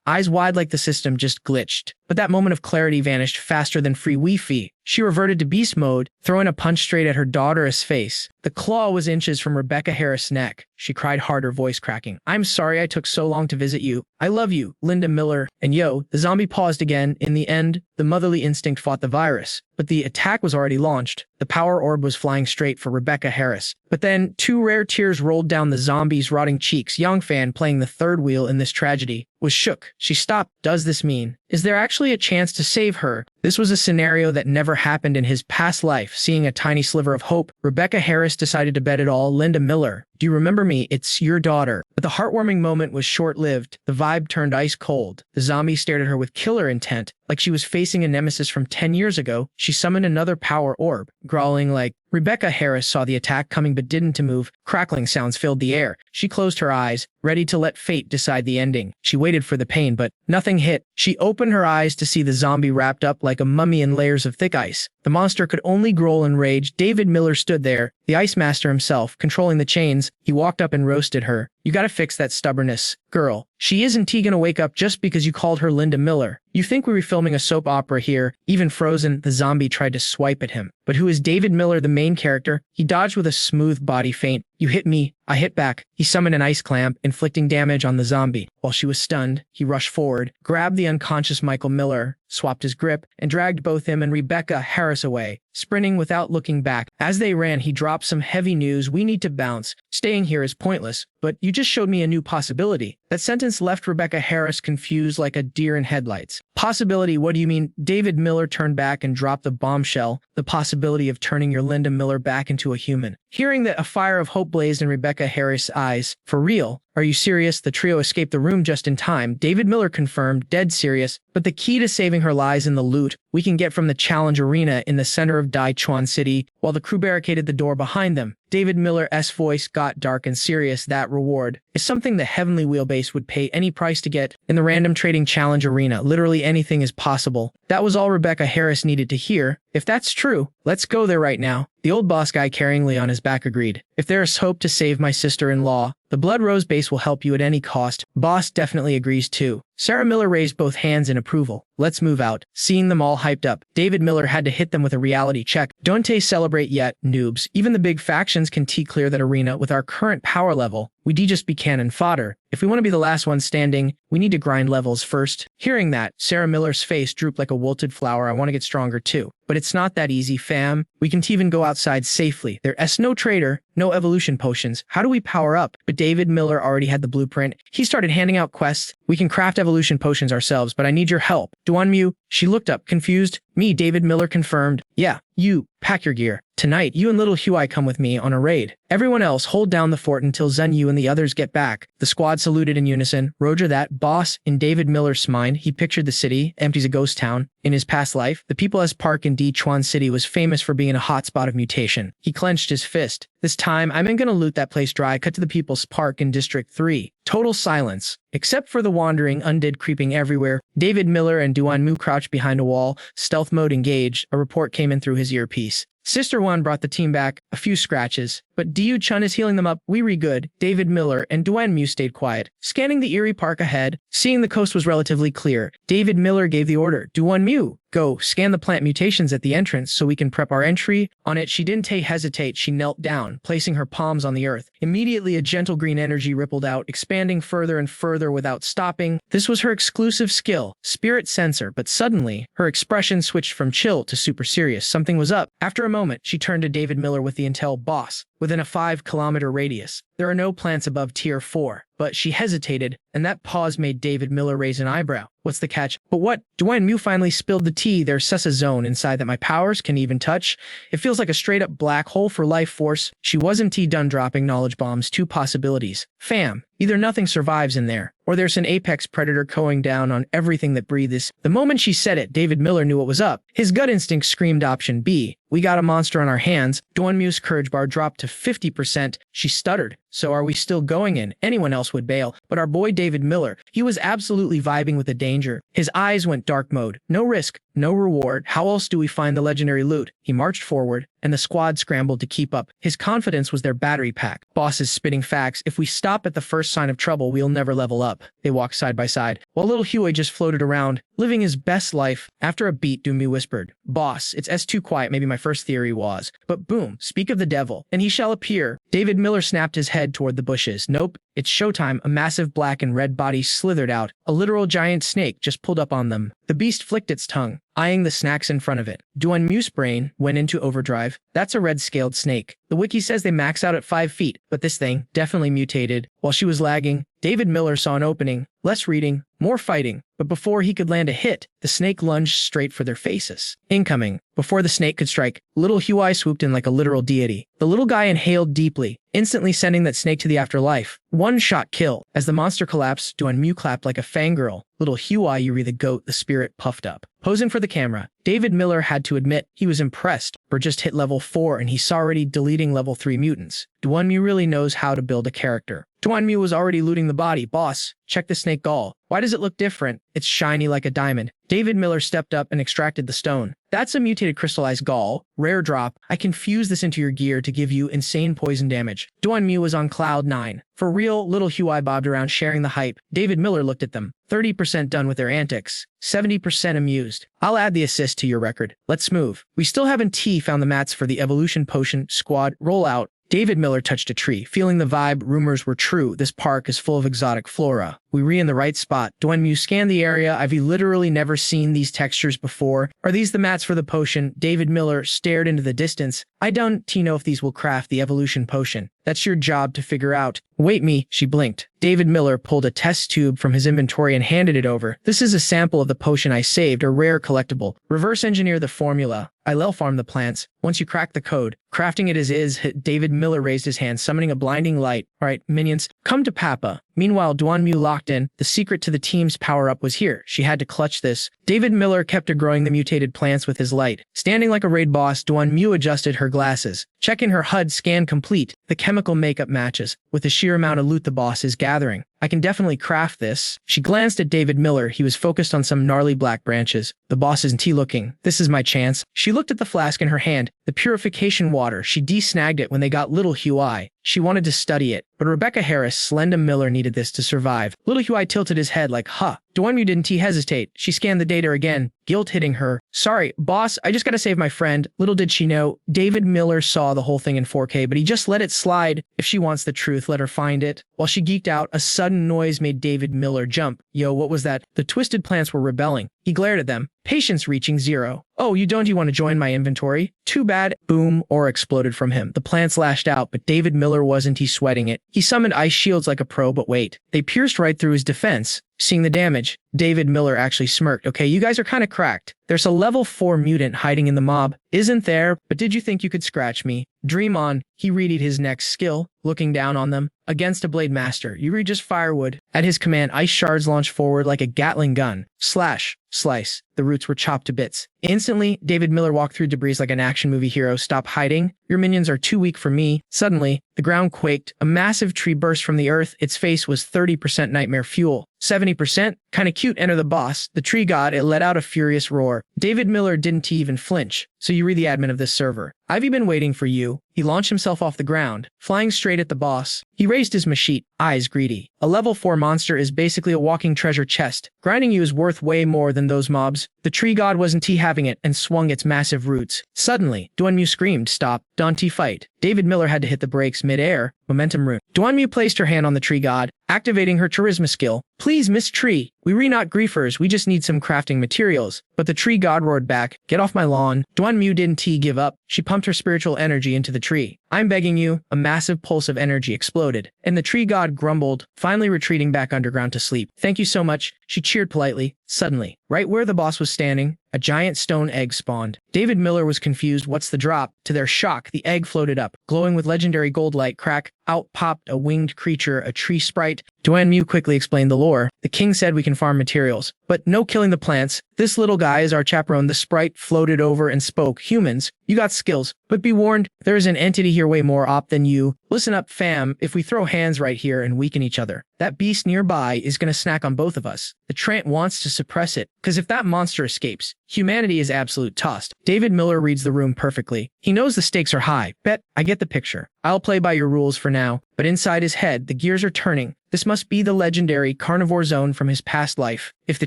eyes wide like the system just glitched. But that moment of clarity vanished faster than free Wi-Fi. She reverted to beast mode, throwing a punch straight at her daughter's face. The claw was inches from Rebecca Harris' neck. She cried hard, her voice cracking. I'm sorry I took so long to visit you. I love you, Linda Miller. And yo, the zombie paused again. In the end, the motherly instinct fought the virus. But the attack was already launched. The power orb was flying straight for Rebecca Harris. But then, two rare tears rolled down the zombie's rotting cheeks. Young Fan playing the third wheel in this tragedy was shook. She stopped. Does this mean? Is there actually a chance to save her? This was a scenario that never happened in his past life. Seeing a tiny sliver of hope, Rebecca Harris decided to bet it all. Linda Miller, do you remember me? It's your daughter. But the heartwarming moment was short-lived. The vibe turned ice cold. The zombie stared at her with killer intent, like she was facing a nemesis from 10 years ago. She summoned another power orb, growling like, Rebecca Harris saw the attack coming but didn't move. Crackling sounds filled the air. She closed her eyes, ready to let fate decide the ending. She waited for the pain, but nothing hit. She opened her eyes to see the zombie wrapped up like a mummy in layers of thick ice. The monster could only growl in rage. David Miller stood there, the ice master himself, controlling the chains. He walked up and roasted her. You gotta fix that stubbornness, girl. She isn't gonna wake up just because you called her Linda Miller. You think we were filming a soap opera here? Even frozen, the zombie tried to swipe at him. But who is David Miller, the main character? He dodged with a smooth body feint. You hit me, I hit back. He summoned an ice clamp, inflicting damage on the zombie. While she was stunned, he rushed forward, grabbed the unconscious Michael Miller, swapped his grip, and dragged both him and Rebecca Harris away, sprinting without looking back. As they ran, he dropped some heavy news. We need to bounce. Staying here is pointless, but you just showed me a new possibility. That sentence left Rebecca Harris confused like a deer in headlights. Possibility? What do you mean? David Miller turned back and dropped the bombshell, the possibility of turning your Linda Miller back into a human. Hearing that, a fire of hope blazed in Rebecca Harris' eyes. For real? Are you serious? The trio escaped the room just in time. David Miller confirmed, dead serious. But the key to saving her lies in the loot we can get from the challenge arena in the center of Daichuan City, while the crew barricaded the door behind them. David Miller's voice got dark and serious. That reward is something the Heavenly Wheelbase would pay any price to get. In the random trading challenge arena, literally anything is possible. That was all Rebecca Harris needed to hear. If that's true, let's go there right now. The old boss guy carrying Lee on his back agreed. If there is hope to save my sister-in-law, the Blood Rose base will help you at any cost. Boss definitely agrees too. Sarah Miller raised both hands in approval. Let's move out. Seeing them all hyped up, David Miller had to hit them with a reality check. Don't celebrate yet, noobs. Even the big factions can clear that arena with our current power level. We just be cannon fodder. If we want to be the last one standing, we need to grind levels first. Hearing that, Sarah Miller's face drooped like a wilted flower. I want to get stronger too. But it's not that easy, fam. We can't even go outside safely. There's no trader, no evolution potions. How do we power up? But David Miller already had the blueprint. He started handing out quests. We can craft evolution potions ourselves, but I need your help. Duanmu, she looked up, confused. Me, David Miller confirmed. Yeah, you, pack your gear. Tonight, you and little Huey come with me on a raid. Everyone else hold down the fort until Zhen Yu and the others get back. The squad saluted in unison. Roger that, boss. In David Miller's mind, he pictured the city, empty as a ghost town. In his past life, the People's Park in Daichuan City was famous for being a hotspot of mutation. He clenched his fist. This time, I'm gonna loot that place dry. Cut to the People's Park in District 3. Total silence. Except for the wandering undead creeping everywhere, David Miller and Duanmu crouched behind a wall, stealth mode engaged. A report came in through his earpiece. Sister One brought the team back, a few scratches, but Diyu Chun is healing them up. We re-good. David Miller and Duanmu stayed quiet, scanning the eerie park ahead. Seeing the coast was relatively clear, David Miller gave the order. Duanmu, go, scan the plant mutations at the entrance so we can prep our entry. On it, she didn't hesitate. She knelt down, placing her palms on the earth. Immediately, a gentle green energy rippled out, expanding further and further without stopping. This was her exclusive skill, Spirit Sensor, but suddenly, her expression switched from chill to super serious. Something was up. After a moment, she turned to David Miller with the intel. Boss, within a 5-kilometer radius, there are no plants above Tier 4. But she hesitated, and that pause made David Miller raise an eyebrow. What's the catch? But what? Duanmu finally spilled the tea. There's a zone inside that my powers can even touch. It feels like a straight-up black hole for life force. She wasn't done dropping knowledge bombs. 2 possibilities. Fam, either nothing survives in there, or there's an apex predator going down on everything that breathes. The moment she said it, David Miller knew what was up. His gut instinct screamed option B. We got a monster on our hands. Duanmu's courage bar dropped to 50%. She stuttered. So are we still going in? Anyone else would bail, but our boy David Miller, he was absolutely vibing with the danger. His eyes went dark mode. No risk, no reward. How else do we find the legendary loot? He marched forward, and the squad scrambled to keep up. His confidence was their battery pack. Boss is spitting facts. If we stop at the first sign of trouble, we'll never level up. They walked side by side, while little Huey just floated around, living his best life. After a beat, Doomy whispered, Boss, it's too quiet. Maybe my first theory was. But boom, speak of the devil, and he shall appear. David Miller snapped his head toward the bushes. Nope, it's showtime. A massive black and red body slithered out. A literal giant snake just pulled up on them. The beast flicked its tongue. eyeing the snacks in front of it. Duanmu's brain went into overdrive. That's a red-scaled snake. The wiki says they max out at 5 feet, but this thing definitely mutated. While she was lagging, David Miller saw an opening. Less reading, more fighting. But before he could land a hit, the snake lunged straight for their faces. Incoming. Before the snake could strike, little Huai swooped in like a literal deity. The little guy inhaled deeply, instantly sending that snake to the afterlife. One-shot kill. As the monster collapsed, Duanmu clapped like a fangirl. Little Huai Yuri the goat, the spirit puffed up. Posing for the camera, David Miller had to admit he was impressed. Or just hit level 4 and he saw already deleting level 3 mutants. Duanmu really knows how to build a character. Duanmu was already looting the body. Boss, check the snake gall. Why does it look different? It's shiny like a diamond. David Miller stepped up and extracted the stone. That's a mutated crystallized gall. Rare drop. I can fuse this into your gear to give you insane poison damage. Duanmu was on cloud 9. For real, little Huai bobbed around sharing the hype. David Miller looked at them. 30% done with their antics. 70% amused. I'll add the assist to your record. Let's move. We still haven't found the mats for the evolution potion. Squad, roll out. David Miller touched a tree, feeling the vibe. Rumors were true. This park is full of exotic flora. We in the right spot. Duanmu scanned the area. I've literally never seen these textures before. Are these the mats for the potion? David Miller stared into the distance. I don't know if these will craft the evolution potion. That's your job to figure out. Wait me, she blinked. David Miller pulled a test tube from his inventory and handed it over. This is a sample of the potion I saved, a rare collectible. Reverse engineer the formula. I'll farm the plants. Once you crack the code, crafting it as is. David Miller raised his hand, summoning a blinding light. All right, minions, come to Papa. Meanwhile, Duanmu locked in. The secret to the team's power-up was here. She had to clutch this. David Miller kept growing the mutated plants with his light. Standing like a raid boss, Duanmu adjusted her glasses. Checking her HUD scan complete. The chemical makeup matches with the sheer amount of loot the boss is gathering. I can definitely craft this. She glanced at David Miller. He was focused on some gnarly black branches. The boss isn't looking. This is my chance. She looked at the flask in her hand. The purification water. She de-snagged it when they got little Huai. She wanted to study it, but Rebecca Harris, Slenda Miller needed this to survive. Little Huai tilted his head like, huh. Duanmu didn't hesitate. She scanned the data again, guilt hitting her. Sorry, boss, I just gotta save my friend. Little did she know, David Miller saw the whole thing in 4K, but he just let it slide. If she wants the truth, let her find it. While she geeked out, a sudden noise made David Miller jump. Yo, what was that? The twisted plants were rebelling. He glared at them. Patience reaching 0. Oh, you want to join my inventory? Too bad. Boom, ore exploded from him. The plants lashed out, but David Miller wasn't sweating it. He summoned ice shields like a pro, but wait. They pierced right through his defense. Seeing the damage, David Miller actually smirked. Okay, you guys are kind of cracked. There's a level 4 mutant hiding in the mob. Isn't there? But did you think you could scratch me? Dream on. He readied his next skill, looking down on them. Against a blade master, you read just firewood. At his command, ice shards launched forward like a Gatling gun. Slash. Slice. The roots were chopped to bits. Instantly, David Miller walked through debris like an action movie hero. Stop hiding. Your minions are too weak for me. Suddenly, the ground quaked. A massive tree burst from the earth. Its face was 30% nightmare fuel. 70%? Kinda cute. Enter the boss. The tree god. It let out a furious roar. David Miller didn't even flinch. So you read the admin of this server. I've been waiting for you. He launched himself off the ground, flying straight at the boss. He raised his machete, eyes greedy. A level 4 monster is basically a walking treasure chest. Grinding you is worth way more than those mobs. The tree god wasn't having it and swung its massive roots. Suddenly, Duanmu screamed, stop, don't fight. David Miller had to hit the brakes mid-air. Momentum rune. Duanmu placed her hand on the tree god, activating her charisma skill. Please, Miss Tree, we not griefers, we just need some crafting materials. But the tree god roared back, get off my lawn. Duanmu didn't give up. She pumped her spiritual energy into the tree. I'm begging you. A massive pulse of energy exploded, and the tree god grumbled, finally retreating back underground to sleep. Thank you so much, she cheered politely. Suddenly, right where the boss was standing, a giant stone egg spawned. David Miller was confused. What's the drop? To their shock, the egg floated up, glowing with legendary gold light. Crack. Out popped a winged creature, a tree sprite. Duanmu quickly explained the lore. The king said we can farm materials, but no killing the plants. This little guy is our chaperone. The sprite floated over and spoke. Humans, you got skills, but be warned, there is an entity here way more op than you. Listen up, fam. If we throw hands right here and weaken each other, that beast nearby is gonna snack on both of us. The Trant wants to suppress it, because if that monster escapes, humanity is absolute tossed. David Miller reads the room perfectly. He knows the stakes are high. Bet, I get the picture. I'll play by your rules for now. But inside his head, the gears are turning. This must be the legendary carnivore zone from his past life. If the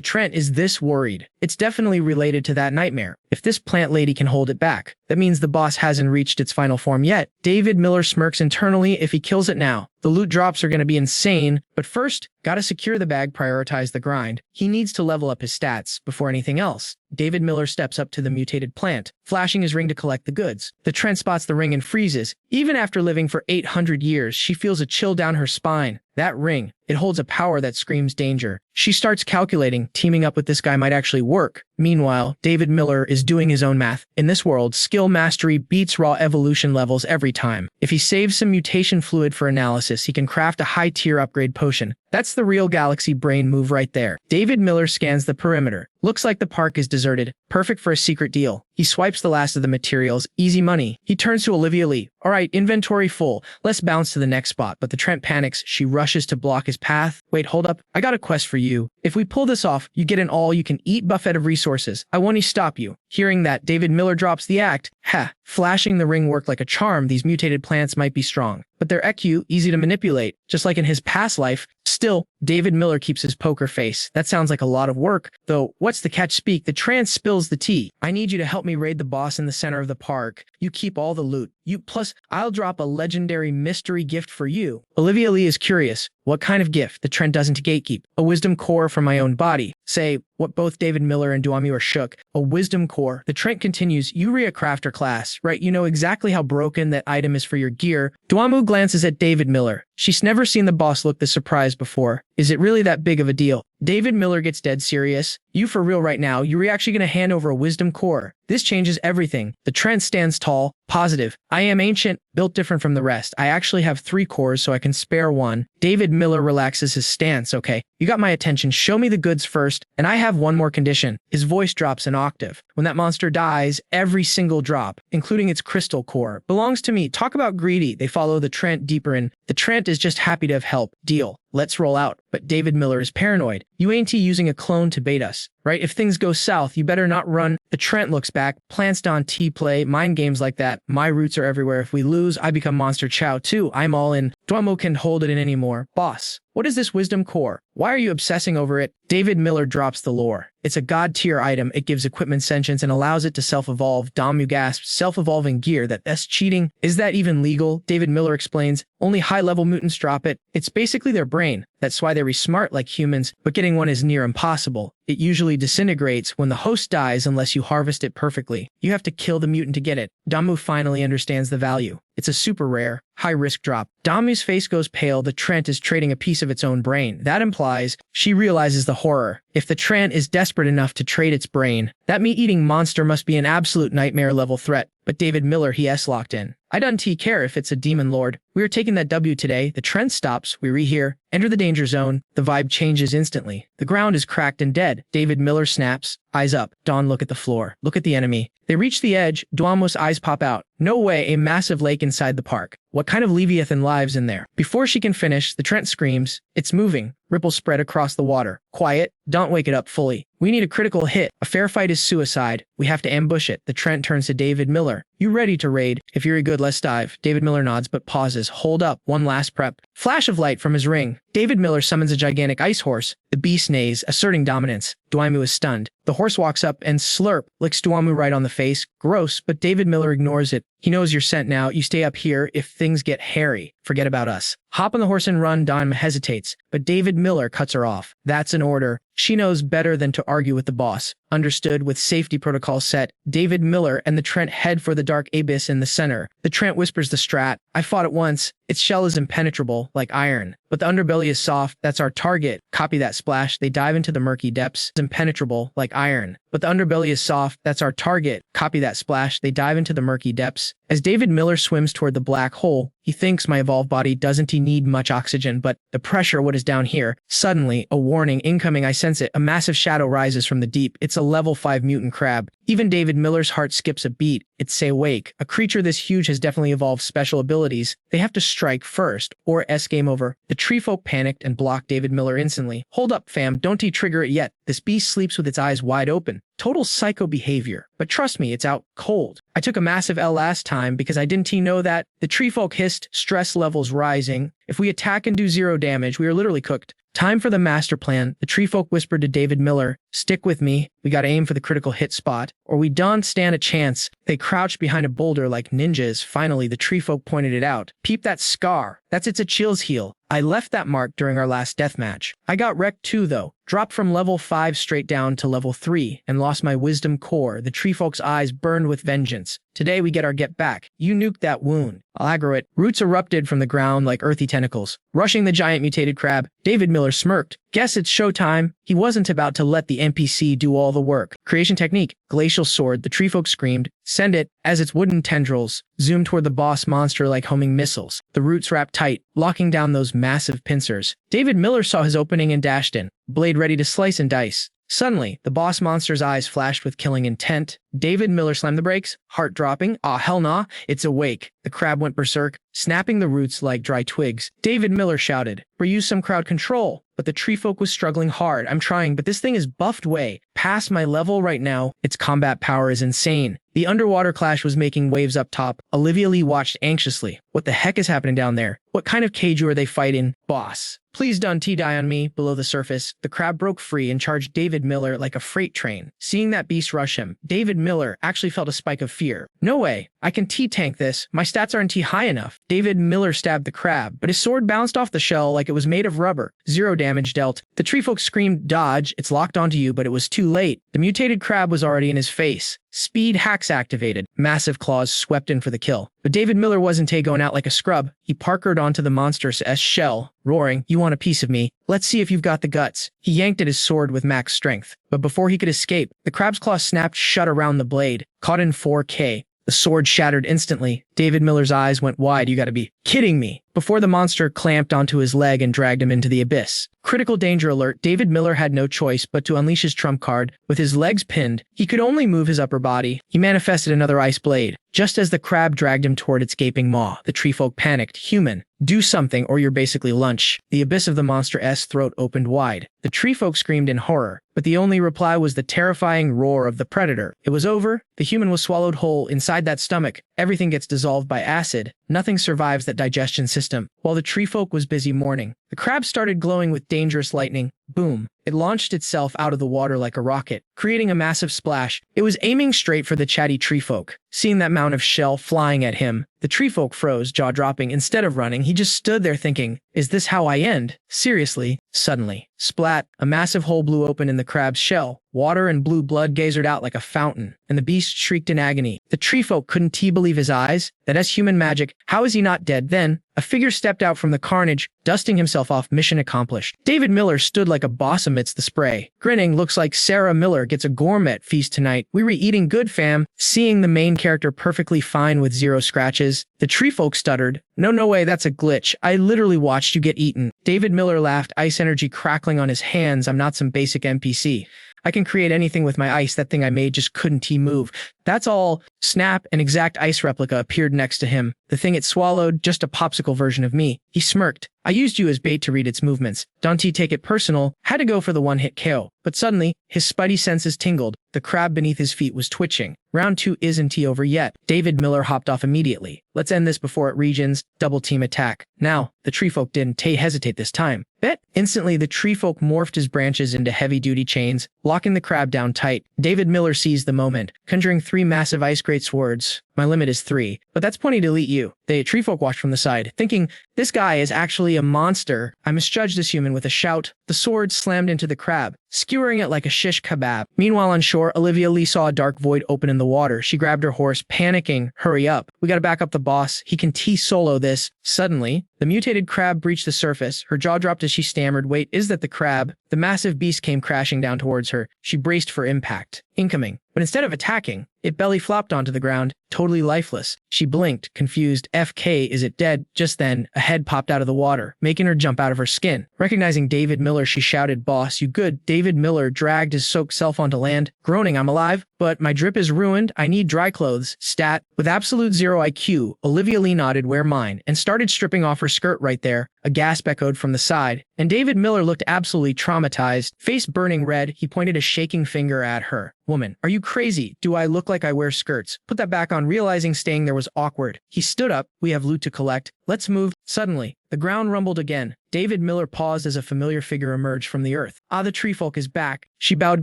Trent is this worried, it's definitely related to that nightmare. If this plant lady can hold it back, that means the boss hasn't reached its final form yet. David Miller smirks internally. If he kills it now, The loot drops are going to be insane, but first, gotta secure the bag, prioritize the grind. He needs to level up his stats before anything else. David Miller steps up to the mutated plant, flashing his ring to collect the goods. The Trent spots the ring and freezes. Even after living for 800 years, she feels a chill down her spine. That ring, it holds a power that screams danger. She starts calculating, teaming up with this guy might actually work. Meanwhile, David Miller is doing his own math. In this world, skill mastery beats raw evolution levels every time. If he saves some mutation fluid for analysis, he can craft a high-tier upgrade potion. That's the real galaxy brain move right there. David Miller scans the perimeter. Looks like the park is deserted. Perfect for a secret deal. He swipes the last of the materials. Easy money. He turns to Olivia Lee. All right, inventory full. Let's bounce to the next spot. But the Trent panics. She rushes to block his path. Wait, hold up. I got a quest for you. If we pull this off, you get an all-you-can-eat buffet of resources. I won't stop you. Hearing that, David Miller drops the act. Ha! Flashing the ring worked like a charm. These mutated plants might be strong, but they're EQ, easy to manipulate, just like in his past life. Still, David Miller keeps his poker face. That sounds like a lot of work, though what's the catch? Speak. The trance spills the tea. I need you to help me raid the boss in the center of the park. You keep all the loot. Plus, I'll drop a legendary mystery gift for you. Olivia Lee is curious. What kind of gift? The Trent doesn't gatekeep. A wisdom core from my own body. Say, what both David Miller and Duamu are shook. A wisdom core. The Trent continues, you re a crafter class, right? You know exactly how broken that item is for your gear. Duamu glances at David Miller. She's never seen the boss look this surprised before. Is it really that big of a deal? David Miller gets dead serious. You for real right now? You're actually going to hand over a wisdom core? This changes everything. The Trent stands tall, positive. I am ancient, built different from the rest. I actually have 3 cores, so I can spare one. David Miller relaxes his stance. Okay, you got my attention. Show me the goods first, and I have one more condition. His voice drops an octave. When that monster dies, every single drop, including its crystal core, belongs to me. Talk about greedy. They follow the Trent deeper in. The Trent is just happy to have helped. Deal. Let's roll out. But David Miller is paranoid. You ain't using a clone to bait us, right? If things go south, you better not run. The Trent looks back. Plants on T-play, mind games like that. My roots are everywhere. If we lose, I become Monster Xiao too. I'm all in. Duomo can't hold it in anymore. Boss, what is this wisdom core? Why are you obsessing over it? David Miller drops the lore. It's a god-tier item. It gives equipment sentience and allows it to self-evolve. Damu gasps, self-evolving gear. That's cheating. Is that even legal? David Miller explains, only high-level mutants drop it. It's basically their brain. That's why they're smart like humans, but getting one is near impossible. It usually disintegrates when the host dies unless you harvest it perfectly. You have to kill the mutant to get it. Damu finally understands the value. It's a super rare, high-risk drop. Damu's face goes pale. The Trent is trading a piece of its own brain. That implies she realizes the horror. If the Trent is desperate enough to trade its brain, that meat-eating monster must be an absolute nightmare-level threat. But David Miller, he locked in. I don't care if it's a demon lord. We are taking that W today. The Trent stops. We rehear. Enter the danger zone. The vibe changes instantly. The ground is cracked and dead. David Miller snaps. Eyes up. Dawn, look at the floor. Look at the enemy. They reach the edge. Duamo's eyes pop out. No way, a massive lake inside the park. What kind of Leviathan lives in there? Before she can finish, the Trent screams. It's moving. Ripples spread across the water. Quiet. Don't wake it up fully. We need a critical hit. A fair fight is suicide. We have to ambush it. The Trent turns to David Miller. You ready to raid? If you're good, let's dive. David Miller nods but pauses. Hold up. One last prep. Flash of light from his ring. David Miller summons a gigantic ice horse. The beast neighs, asserting dominance. Duamu is stunned. The horse walks up and slurp, licks Duamu right on the face. Gross, but David Miller ignores it. He knows you're sent now. You stay up here. If things get hairy, forget about us. Hop on the horse and run. Dawn hesitates, but David Miller cuts her off. That's an order. She knows better than to argue with the boss. Understood. With safety protocols set, David Miller and the Trent head for the dark abyss in the center. The Trent whispers the strat. I fought it once. Its shell is impenetrable, like iron. But the underbelly is soft. That's our target. Copy that. Splash. They dive into the murky depths. It's impenetrable, like iron. But the underbelly is soft. That's our target. Copy that. Splash. They dive into the murky depths. As David Miller swims toward the black hole, he thinks my evolved body doesn't need much oxygen, but the pressure, what is down here? Suddenly, a warning incoming. I sense it. A massive shadow rises from the deep. It's a level 5 mutant crab. Even David Miller's heart skips a beat. It's say awake. A creature this huge has definitely evolved special abilities. They have to strike first, or game over. The tree folk panicked and blocked David Miller instantly. Hold up, fam. Don't trigger it yet. This beast sleeps with its eyes wide open. Total psycho behavior. But trust me, it's out cold. I took a massive L last time because I didn't know that. The tree folk hissed, stress levels rising. If we attack and do 0 damage, we are literally cooked. Time for the master plan. The tree folk whispered to David Miller, "Stick with me. We gotta aim for the critical hit spot, or we don't stand a chance." They crouched behind a boulder like ninjas. Finally, the tree folk pointed it out. "Peep that scar. That's its Achilles heel. I left that mark during our last deathmatch. I got wrecked too, though. Dropped from level 5 straight down to level 3 and lost my wisdom core." The tree folk's eyes burned with vengeance. "Today we get our get back. You nuked that wound. I'll aggro it." Roots erupted from the ground like earthy tentacles, rushing the giant mutated crab. David Miller smirked. "Guess it's showtime." He wasn't about to let the NPC do all the work. Creation technique. Glacial sword. The tree folk screamed. "Send it," as its wooden tendrils zoomed toward the boss monster like homing missiles. The roots wrapped tight, locking down those massive pincers. David Miller saw his opening and dashed in, blade ready to slice and dice. Suddenly, the boss monster's eyes flashed with killing intent. David Miller slammed the brakes, heart dropping. "Ah, hell nah, it's awake." The crab went berserk, snapping the roots like dry twigs. David Miller shouted, "We use some crowd control." But the tree folk was struggling hard. "I'm trying, but this thing is buffed way past my level right now. Its combat power is insane." The underwater clash was making waves up top. Olivia Lee watched anxiously. "What the heck is happening down there? What kind of kaiju are they fighting? Boss, please don't die on me." Below the surface, the crab broke free and charged David Miller like a freight train. Seeing that beast rush him, David Miller actually felt a spike of fear. "No way. I can T-tank this. My stats aren't high enough." David Miller stabbed the crab, but his sword bounced off the shell like it was made of rubber. 0 damage dealt. The tree folk screamed, "Dodge, it's locked onto you," but it was too late. The mutated crab was already in his face. Speed hacks activated. Massive claws swept in for the kill. But David Miller wasn't going out like a scrub. He parkered onto the monster's shell, roaring, "You want a piece of me? Let's see if you've got the guts." He yanked at his sword with max strength. But before he could escape, the crab's claw snapped shut around the blade, caught in 4K. The sword shattered instantly. David Miller's eyes went wide. "You gotta be kidding me." Before the monster clamped onto his leg and dragged him into the abyss. Critical danger alert. David Miller had no choice but to unleash his trump card. With his legs pinned, he could only move his upper body. He manifested another ice blade. Just as the crab dragged him toward its gaping maw, the tree folk panicked. "Human, do something or you're basically lunch." The abyss of the monster's throat opened wide. The tree folk screamed in horror, but the only reply was the terrifying roar of the predator. It was over. The human was swallowed whole. Inside that stomach, everything gets dissolved by acid. Nothing survives that digestion system. While the tree folk was busy mourning, the crab started glowing with dangerous lightning. Boom. It launched itself out of the water like a rocket, creating a massive splash. It was aiming straight for the chatty tree folk. Seeing that mound of shell flying at him, the tree folk froze, jaw dropping. Instead of running, he just stood there thinking, "Is this how I end? Seriously?" Suddenly, splat, a massive hole blew open in the crab's shell. Water and blue blood geysered out like a fountain, and the beast shrieked in agony. The tree folk couldn't believe his eyes. That's human magic. How is he not dead? Then, a figure stepped out from the carnage, dusting himself off. Mission accomplished. David Miller stood like a boss amidst the spray. Grinning, "Looks like Sarah Miller gets a gourmet feast tonight. We were eating good, fam." Seeing the main character perfectly fine with 0 scratches, the tree folk stuttered, No way, that's a glitch. I literally watched you get eaten." David Miller laughed, ice energy crackling on his hands. "I'm not some basic NPC. I can create anything with my ice. That thing I made just couldn't move." "That's all." Snap, an exact ice replica appeared next to him. The thing it swallowed, just a popsicle version of me. He smirked. "I used you as bait to read its movements. Don't take it personal. Had to go for the one-hit KO." But suddenly, his spidey senses tingled. The crab beneath his feet was twitching. Round 2 isn't over yet. David Miller hopped off immediately. "Let's end this before it regens." Double team attack. Now, the tree folk didn't hesitate this time. Bet. Instantly, the tree folk morphed his branches into heavy-duty chains, locking the crab down tight. David Miller seized the moment, conjuring 3 massive ice great swords. "My limit is 3, but that's plenty to delete you." The tree folk watched from the side, thinking, "This guy is actually a monster." I misjudged this human. With a shout, the sword slammed into the crab, skewering it like a shish kebab. Meanwhile, on shore, Olivia Lee saw a dark void open in the water. She grabbed her horse, panicking. "Hurry up. We gotta back up the boss. He can solo this." Suddenly, the mutated crab breached the surface. Her jaw dropped as she stammered, "Wait, is that the crab?" The massive beast came crashing down towards her. She braced for impact. Incoming. But instead of attacking, it belly flopped onto the ground, totally lifeless. She blinked, confused. "FK, is it dead?" Just then, a head popped out of the water, making her jump out of her skin. Recognizing David Miller, she shouted, "Boss, you good?" David Miller dragged his soaked self onto land, groaning, "I'm alive, but my drip is ruined. I need dry clothes." Stat. With absolute 0 IQ, Olivia Lee nodded, "Wear mine," and started stripping off her skirt right there. A gasp echoed from the side, and David Miller looked absolutely traumatized. Face burning red, he pointed a shaking finger at her. "Woman, are you crazy? Do I look like I wear skirts? Put that back on." Realizing staying there was awkward, he stood up. "We have loot to collect. Let's move." Suddenly, The ground rumbled again. David Miller paused as a familiar figure emerged from the earth. Ah, the tree folk is back. She bowed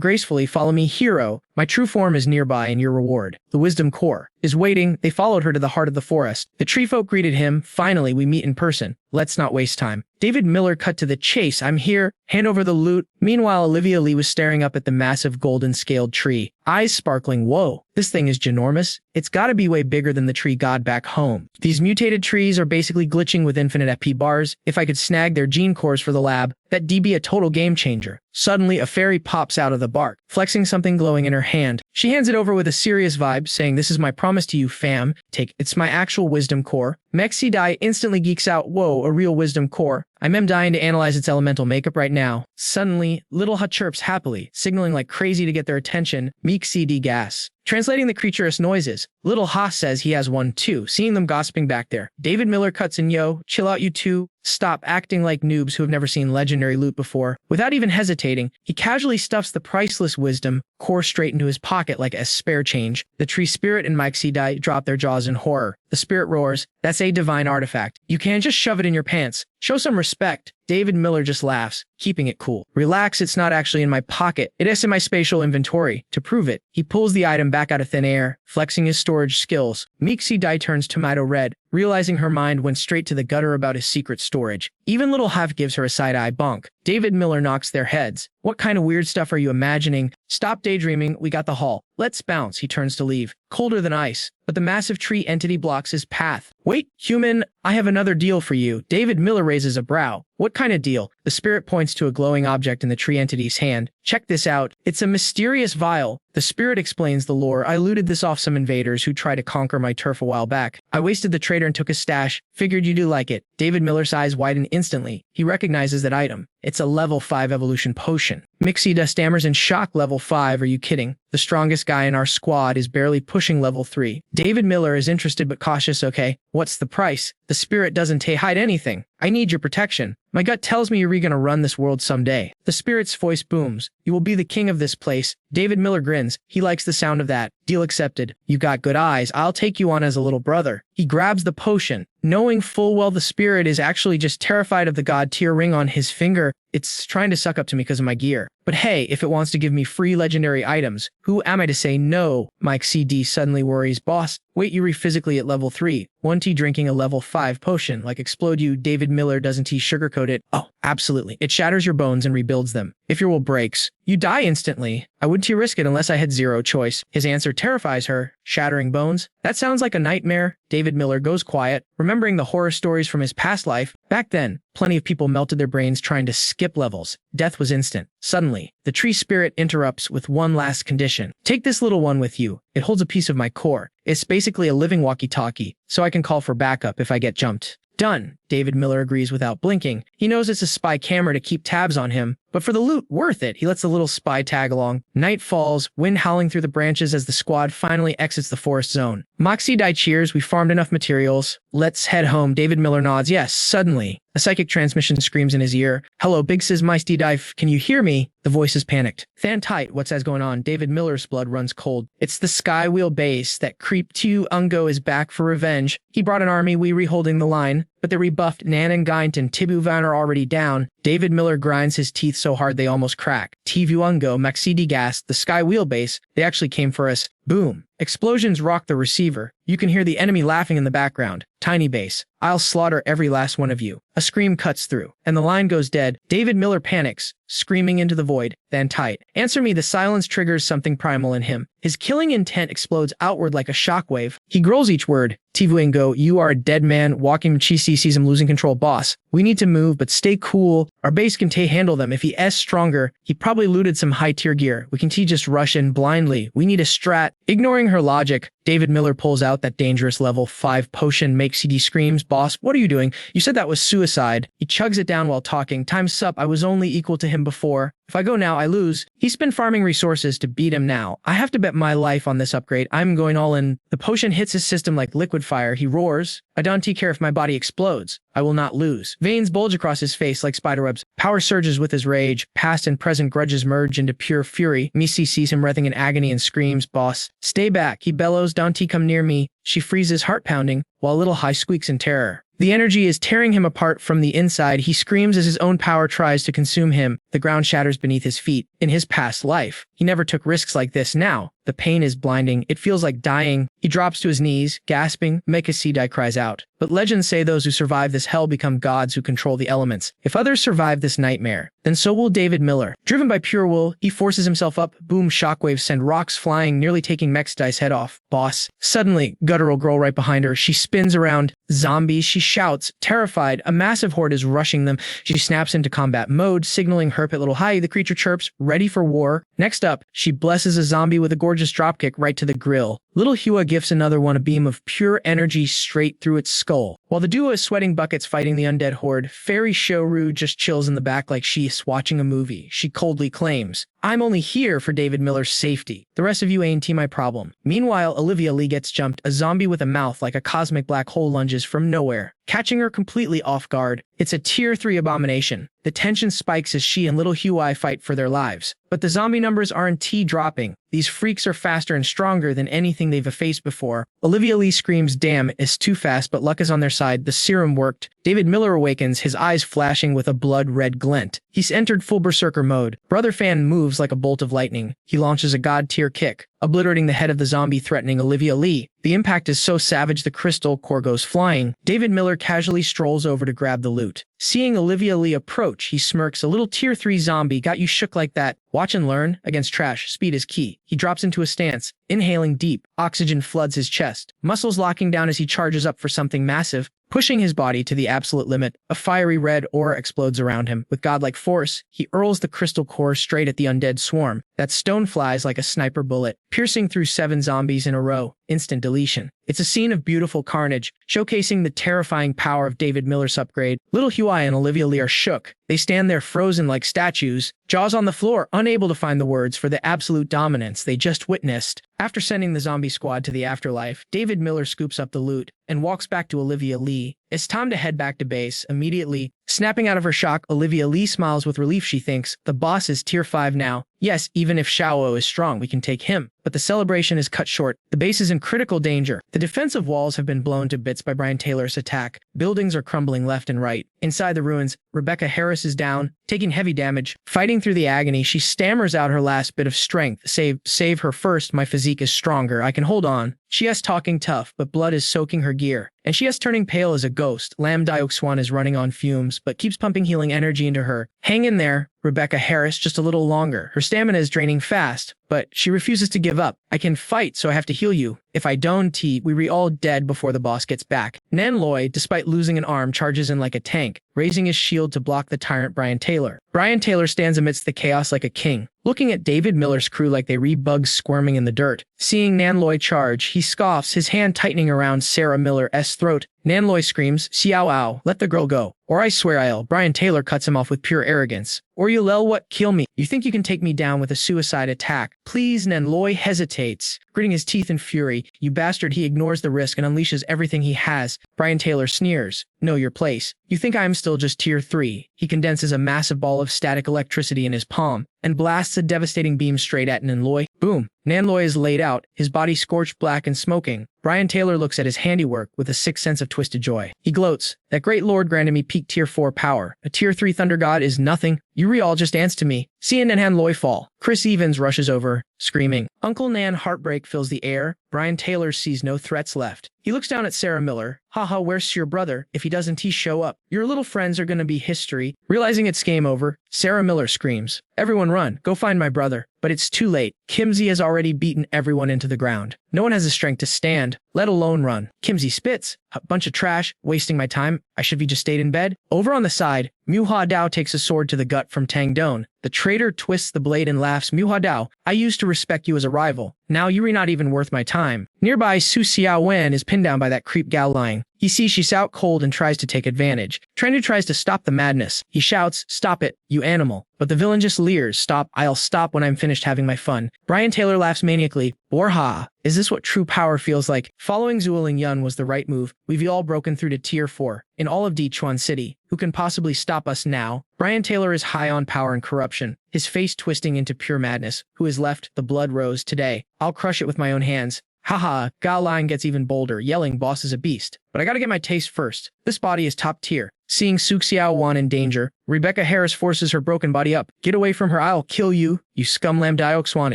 gracefully. Follow me, hero. My true form is nearby, and your reward, the wisdom core, is waiting. They followed her to the heart of the forest. The tree folk greeted him. Finally, we meet in person. Let's not waste time. David Miller cut to the chase. I'm here. Hand over the loot. Meanwhile, Olivia Lee was staring up at the massive golden scaled tree, eyes sparkling. Whoa, this thing is ginormous. It's gotta be way bigger than the tree god back home. These mutated trees are basically glitching with infinite FP bars. If I could snag their gene cores for the lab, that'd be a total game changer. Suddenly, a fairy pops out of the bark, flexing something glowing in her hand. She hands it over with a serious vibe, saying, this is my promise to you, fam. Take, it's my actual wisdom core. Mexi Dai instantly geeks out. Whoa, a real wisdom core. I'm dying to analyze its elemental makeup right now. Suddenly, Little Ha chirps happily, signaling like crazy to get their attention. Meek CD gas. Translating the creaturous noises, Little Ha says he has one too, seeing them gossiping back there. David Miller cuts in, yo, chill out you two. Stop acting like noobs who have never seen legendary loot before. Without even hesitating, he casually stuffs the priceless wisdom core straight into his pocket like a spare change. The tree spirit and Mike Dai drop their jaws in horror. The spirit roars, that's a divine artifact. You can't just shove it in your pants. Show some respect. David Miller just laughs, keeping it cool. Relax, it's not actually in my pocket. It is in my spatial inventory. To prove it, he pulls the item back out of thin air, flexing his storage skills. Meeksy Dai turns tomato red, realizing her mind went straight to the gutter about his secret storage. Even Little Half gives her a side-eye bonk. David Miller knocks their heads. What kind of weird stuff are you imagining? Stop daydreaming, we got the haul. Let's bounce, he turns to leave. Colder than ice, but the massive tree entity blocks his path. Wait, human, I have another deal for you. David Miller raises a brow. What kind of deal? The spirit points to a glowing object in the tree entity's hand. Check this out. It's a mysterious vial. The spirit explains the lore. I looted this off some invaders who tried to conquer my turf a while back. I wasted the trader and took his stash. Figured you do like it. David Miller's eyes widen instantly. He recognizes that item. It's a level 5 evolution potion. Mixida stammers in shock. Level 5? Are you kidding? The strongest guy in our squad is barely pushing level 3. David Miller is interested but cautious. Okay, what's the price? The spirit doesn't hide anything. I need your protection. My gut tells me you're gonna run this world someday. The spirit's voice booms. You will be the king of this place. David Miller grins. He likes the sound of that. Deal accepted. You got good eyes. I'll take you on as a little brother. He grabs the potion, knowing full well the spirit is actually just terrified of the god tier ring on his finger. It's trying to suck up to me because of my gear. But hey, if it wants to give me free legendary items, who am I to say no? Mike CD suddenly worries. Boss, wait, you physically at level 3. 1T drinking a level 5 potion, like explode you. David Miller doesn't he sugarcoat it? Oh, absolutely. It shatters your bones and rebuilds them. If your will breaks, you die instantly. I wouldn't risk it unless I had zero choice. His answer terrifies her. Shattering bones? That sounds like a nightmare. David Miller goes quiet, remembering the horror stories from his past life. Back then, plenty of people melted their brains trying to skip levels. Death was instant. Suddenly, the tree spirit interrupts with one last condition. Take this little one with you. It holds a piece of my core. It's basically a living walkie-talkie, so I can call for backup if I get jumped. Done. David Miller agrees without blinking. He knows it's a spy camera to keep tabs on him, but for the loot, worth it. He lets the little spy tag along. Night falls, wind howling through the branches as the squad finally exits the forest zone. Moxie Dai cheers, we farmed enough materials. Let's head home. David Miller nods. Yes, suddenly. A psychic transmission screams in his ear. Hello, Big Sis Meisty Dive. Can you hear me? The voice is panicked. Fan tight, what's going on? David Miller's blood runs cold. It's the Skywheel base. That creep 2 Ungo is back for revenge. He brought an army, we reholding the line, but they rebuffed Nan and Gynt and Tibu Van are already down. David Miller grinds his teeth so hard they almost crack. Tivu Ungo, Maxidi Gas, the Skywheel base, they actually came for us. Boom. Explosions rock the receiver. You can hear the enemy laughing in the background. Tiny base. I'll slaughter every last one of you. A scream cuts through, and the line goes dead. David Miller panics, screaming into the void. Then tight. Answer me. The silence triggers something primal in him. His killing intent explodes outward like a shockwave. He growls each word. Tivuingo, you are a dead man. Walking Chisi sees him losing control. Boss, we need to move, but stay cool. Our base can handle them. If he is stronger, he probably looted some high-tier gear. We can just rush in blindly. We need a strat. Ignoring her logic, David Miller pulls out that dangerous level 5 potion. Makes CD screams. Boss, what are you doing? You said that was suicide. He chugs it down while talking. Time's up. I was only equal to him before. If I go now, I lose. He's been farming resources to beat him now. I have to bet my life on this upgrade. I'm going all in. The potion hits his system like liquid fire. He roars. I don't care if my body explodes. I will not lose. Veins bulge across his face like spiderwebs. Power surges with his rage. Past and present grudges merge into pure fury. Missy sees him writhing in agony and screams, Boss, stay back. He bellows, don't come near me. She freezes, heart pounding, while Little High squeaks in terror. The energy is tearing him apart from the inside. He screams as his own power tries to consume him. The ground shatters beneath his feet. In his past life, he never took risks like this. Now, the pain is blinding. It feels like dying. He drops to his knees, gasping. Mechasidai cries out. But legends say those who survive this hell become gods who control the elements. If others survive this nightmare, then so will David Miller. Driven by pure will, he forces himself up. Boom, shockwaves send rocks flying, nearly taking Mechsidai's head off. Boss. Suddenly, guttural girl right behind her. She spins around. Zombies, she shouts. Terrified, a massive horde is rushing them. She snaps into combat mode, signaling her pit little hi. The creature chirps, ready for war. Next up, she blesses a zombie with a gorgeous dropkick right to the grill. Little Hua gifts another one a beam of pure energy straight through its skull. While the duo is sweating buckets fighting the undead horde, Fairy Shoru just chills in the back like she's watching a movie. She coldly claims, "I'm only here for David Miller's safety. The rest of you ain't my problem." Meanwhile, Olivia Lee gets jumped. A zombie with a mouth like a cosmic black hole lunges from nowhere, catching her completely off guard. It's a tier 3 abomination. The tension spikes as she and Little Huai fight for their lives. But the zombie numbers aren't dropping. These freaks are faster and stronger than anything they've faced before. Olivia Lee screams, "Damn, it's too fast," but luck is on their side. The serum worked. David Miller awakens, his eyes flashing with a blood-red glint. He's entered full berserker mode. Brother Fan moves like a bolt of lightning. He launches a god-tier kick, obliterating the head of the zombie threatening Olivia Lee. The impact is so savage the crystal core goes flying. David Miller casually strolls over to grab the loot. Seeing Olivia Lee approach, he smirks. "A little tier 3 zombie got you shook like that. Watch and learn. Against trash, speed is key." He drops into a stance, inhaling deep. Oxygen floods his chest, muscles locking down as he charges up for something massive. Pushing his body to the absolute limit, a fiery red aura explodes around him. With godlike force, he hurls the crystal core straight at the undead swarm. That stone flies like a sniper bullet, piercing through 7 zombies in a row. Instant deletion. It's a scene of beautiful carnage, showcasing the terrifying power of David Miller's upgrade. Little Huai and Olivia Lee are shook. They stand there frozen like statues, jaws on the floor, unable to find the words for the absolute dominance they just witnessed. After sending the zombie squad to the afterlife, David Miller scoops up the loot and walks back to Olivia Lee. It's time to head back to base. Immediately, snapping out of her shock, Olivia Lee smiles with relief. She thinks, the boss is tier 5 now. Yes, even if Xiao is strong, we can take him. But the celebration is cut short. The base is in critical danger. The defensive walls have been blown to bits by Brian Taylor's attack. Buildings are crumbling left and right. Inside the ruins, Rebecca Harris is down, taking heavy damage. Fighting through the agony, she stammers out her last bit of strength. Save her first. My physique is stronger. I can hold on. She is talking tough, but blood is soaking her gear. And she is turning pale as a ghost. Lam Dioxuan is running on fumes, but keeps pumping healing energy into her. Hang in there, Rebecca Harris, just a little longer. Her stamina is draining fast, but she refuses to give up. I can fight, so I have to heal you. If I don't, we all dead before the boss gets back. Nan Loi, despite losing an arm, charges in like a tank, raising his shield to block the tyrant Brian Taylor. Brian Taylor stands amidst the chaos like a king, looking at David Miller's crew like they bugs squirming in the dirt. Seeing Nan Loi charge, he scoffs, his hand tightening around Sarah Miller's throat. Nan Loi screams, "Xiao Ao, let the girl go, or I swear I'll." Brian Taylor cuts him off with pure arrogance. "Or you'll what? Kill me. You think you can take me down with a suicide attack? Please." Nan Loi hesitates, gritting his teeth in fury. "You bastard." He ignores the risk and unleashes everything he has. Brian Taylor sneers, "Know your place. You think I'm still just tier 3. He condenses a massive ball of static electricity in his palm and blasts a devastating beam straight at Nan Loi. Boom. Nan Loi is laid out, his body scorched black and smoking. Brian Taylor looks at his handiwork with a sick sense of twisted joy. He gloats, "That great lord granted me peak tier 4 power. A tier 3 thunder god is nothing. You all just ants to me." Seeing Nan Loi fall, Chris Evans rushes over, screaming. Uncle Nan heartbreak fills the air. Brian Taylor sees no threats left. He looks down at Sarah Miller. "Haha, where's your brother? If he doesn't show up, your little friends are gonna be history." Realizing it's game over, Sarah Miller screams, "Everyone run, go find my brother." But it's too late. Kimsey has already beaten everyone into the ground. No one has the strength to stand, let alone run. Kimsey spits, "A bunch of trash, wasting my time. I should be just stayed in bed." Over on the side, Muha Dao takes a sword to the gut from Tang Don. The traitor twists the blade and laughs. "Muha Dao, I used to respect you as a rival. Now you're not even worth my time." Nearby, Su Xiao Wen is pinned down by that creep Gao lying. He sees she's out cold and tries to take advantage. Trendy tries to stop the madness. He shouts, "Stop it, you animal." But the villain just leers, "Stop, I'll stop when I'm finished having my fun." Brian Taylor laughs maniacally. "Borha, is this what true power feels like?" Following Zuel and Yun was the right move. We've all broken through to tier 4. In all of Dichuan City, who can possibly stop us now? Brian Taylor is high on power and corruption, his face twisting into pure madness. Who is left? The blood rose. Today, I'll crush it with my own hands. Haha, Gao Line gets even bolder, yelling, "Boss is a beast." but I gotta get my taste first. This body is top tier. Seeing Xiao in danger, Rebecca Harris forces her broken body up. Get away from her, I'll kill you. You scumlam. Dioxuan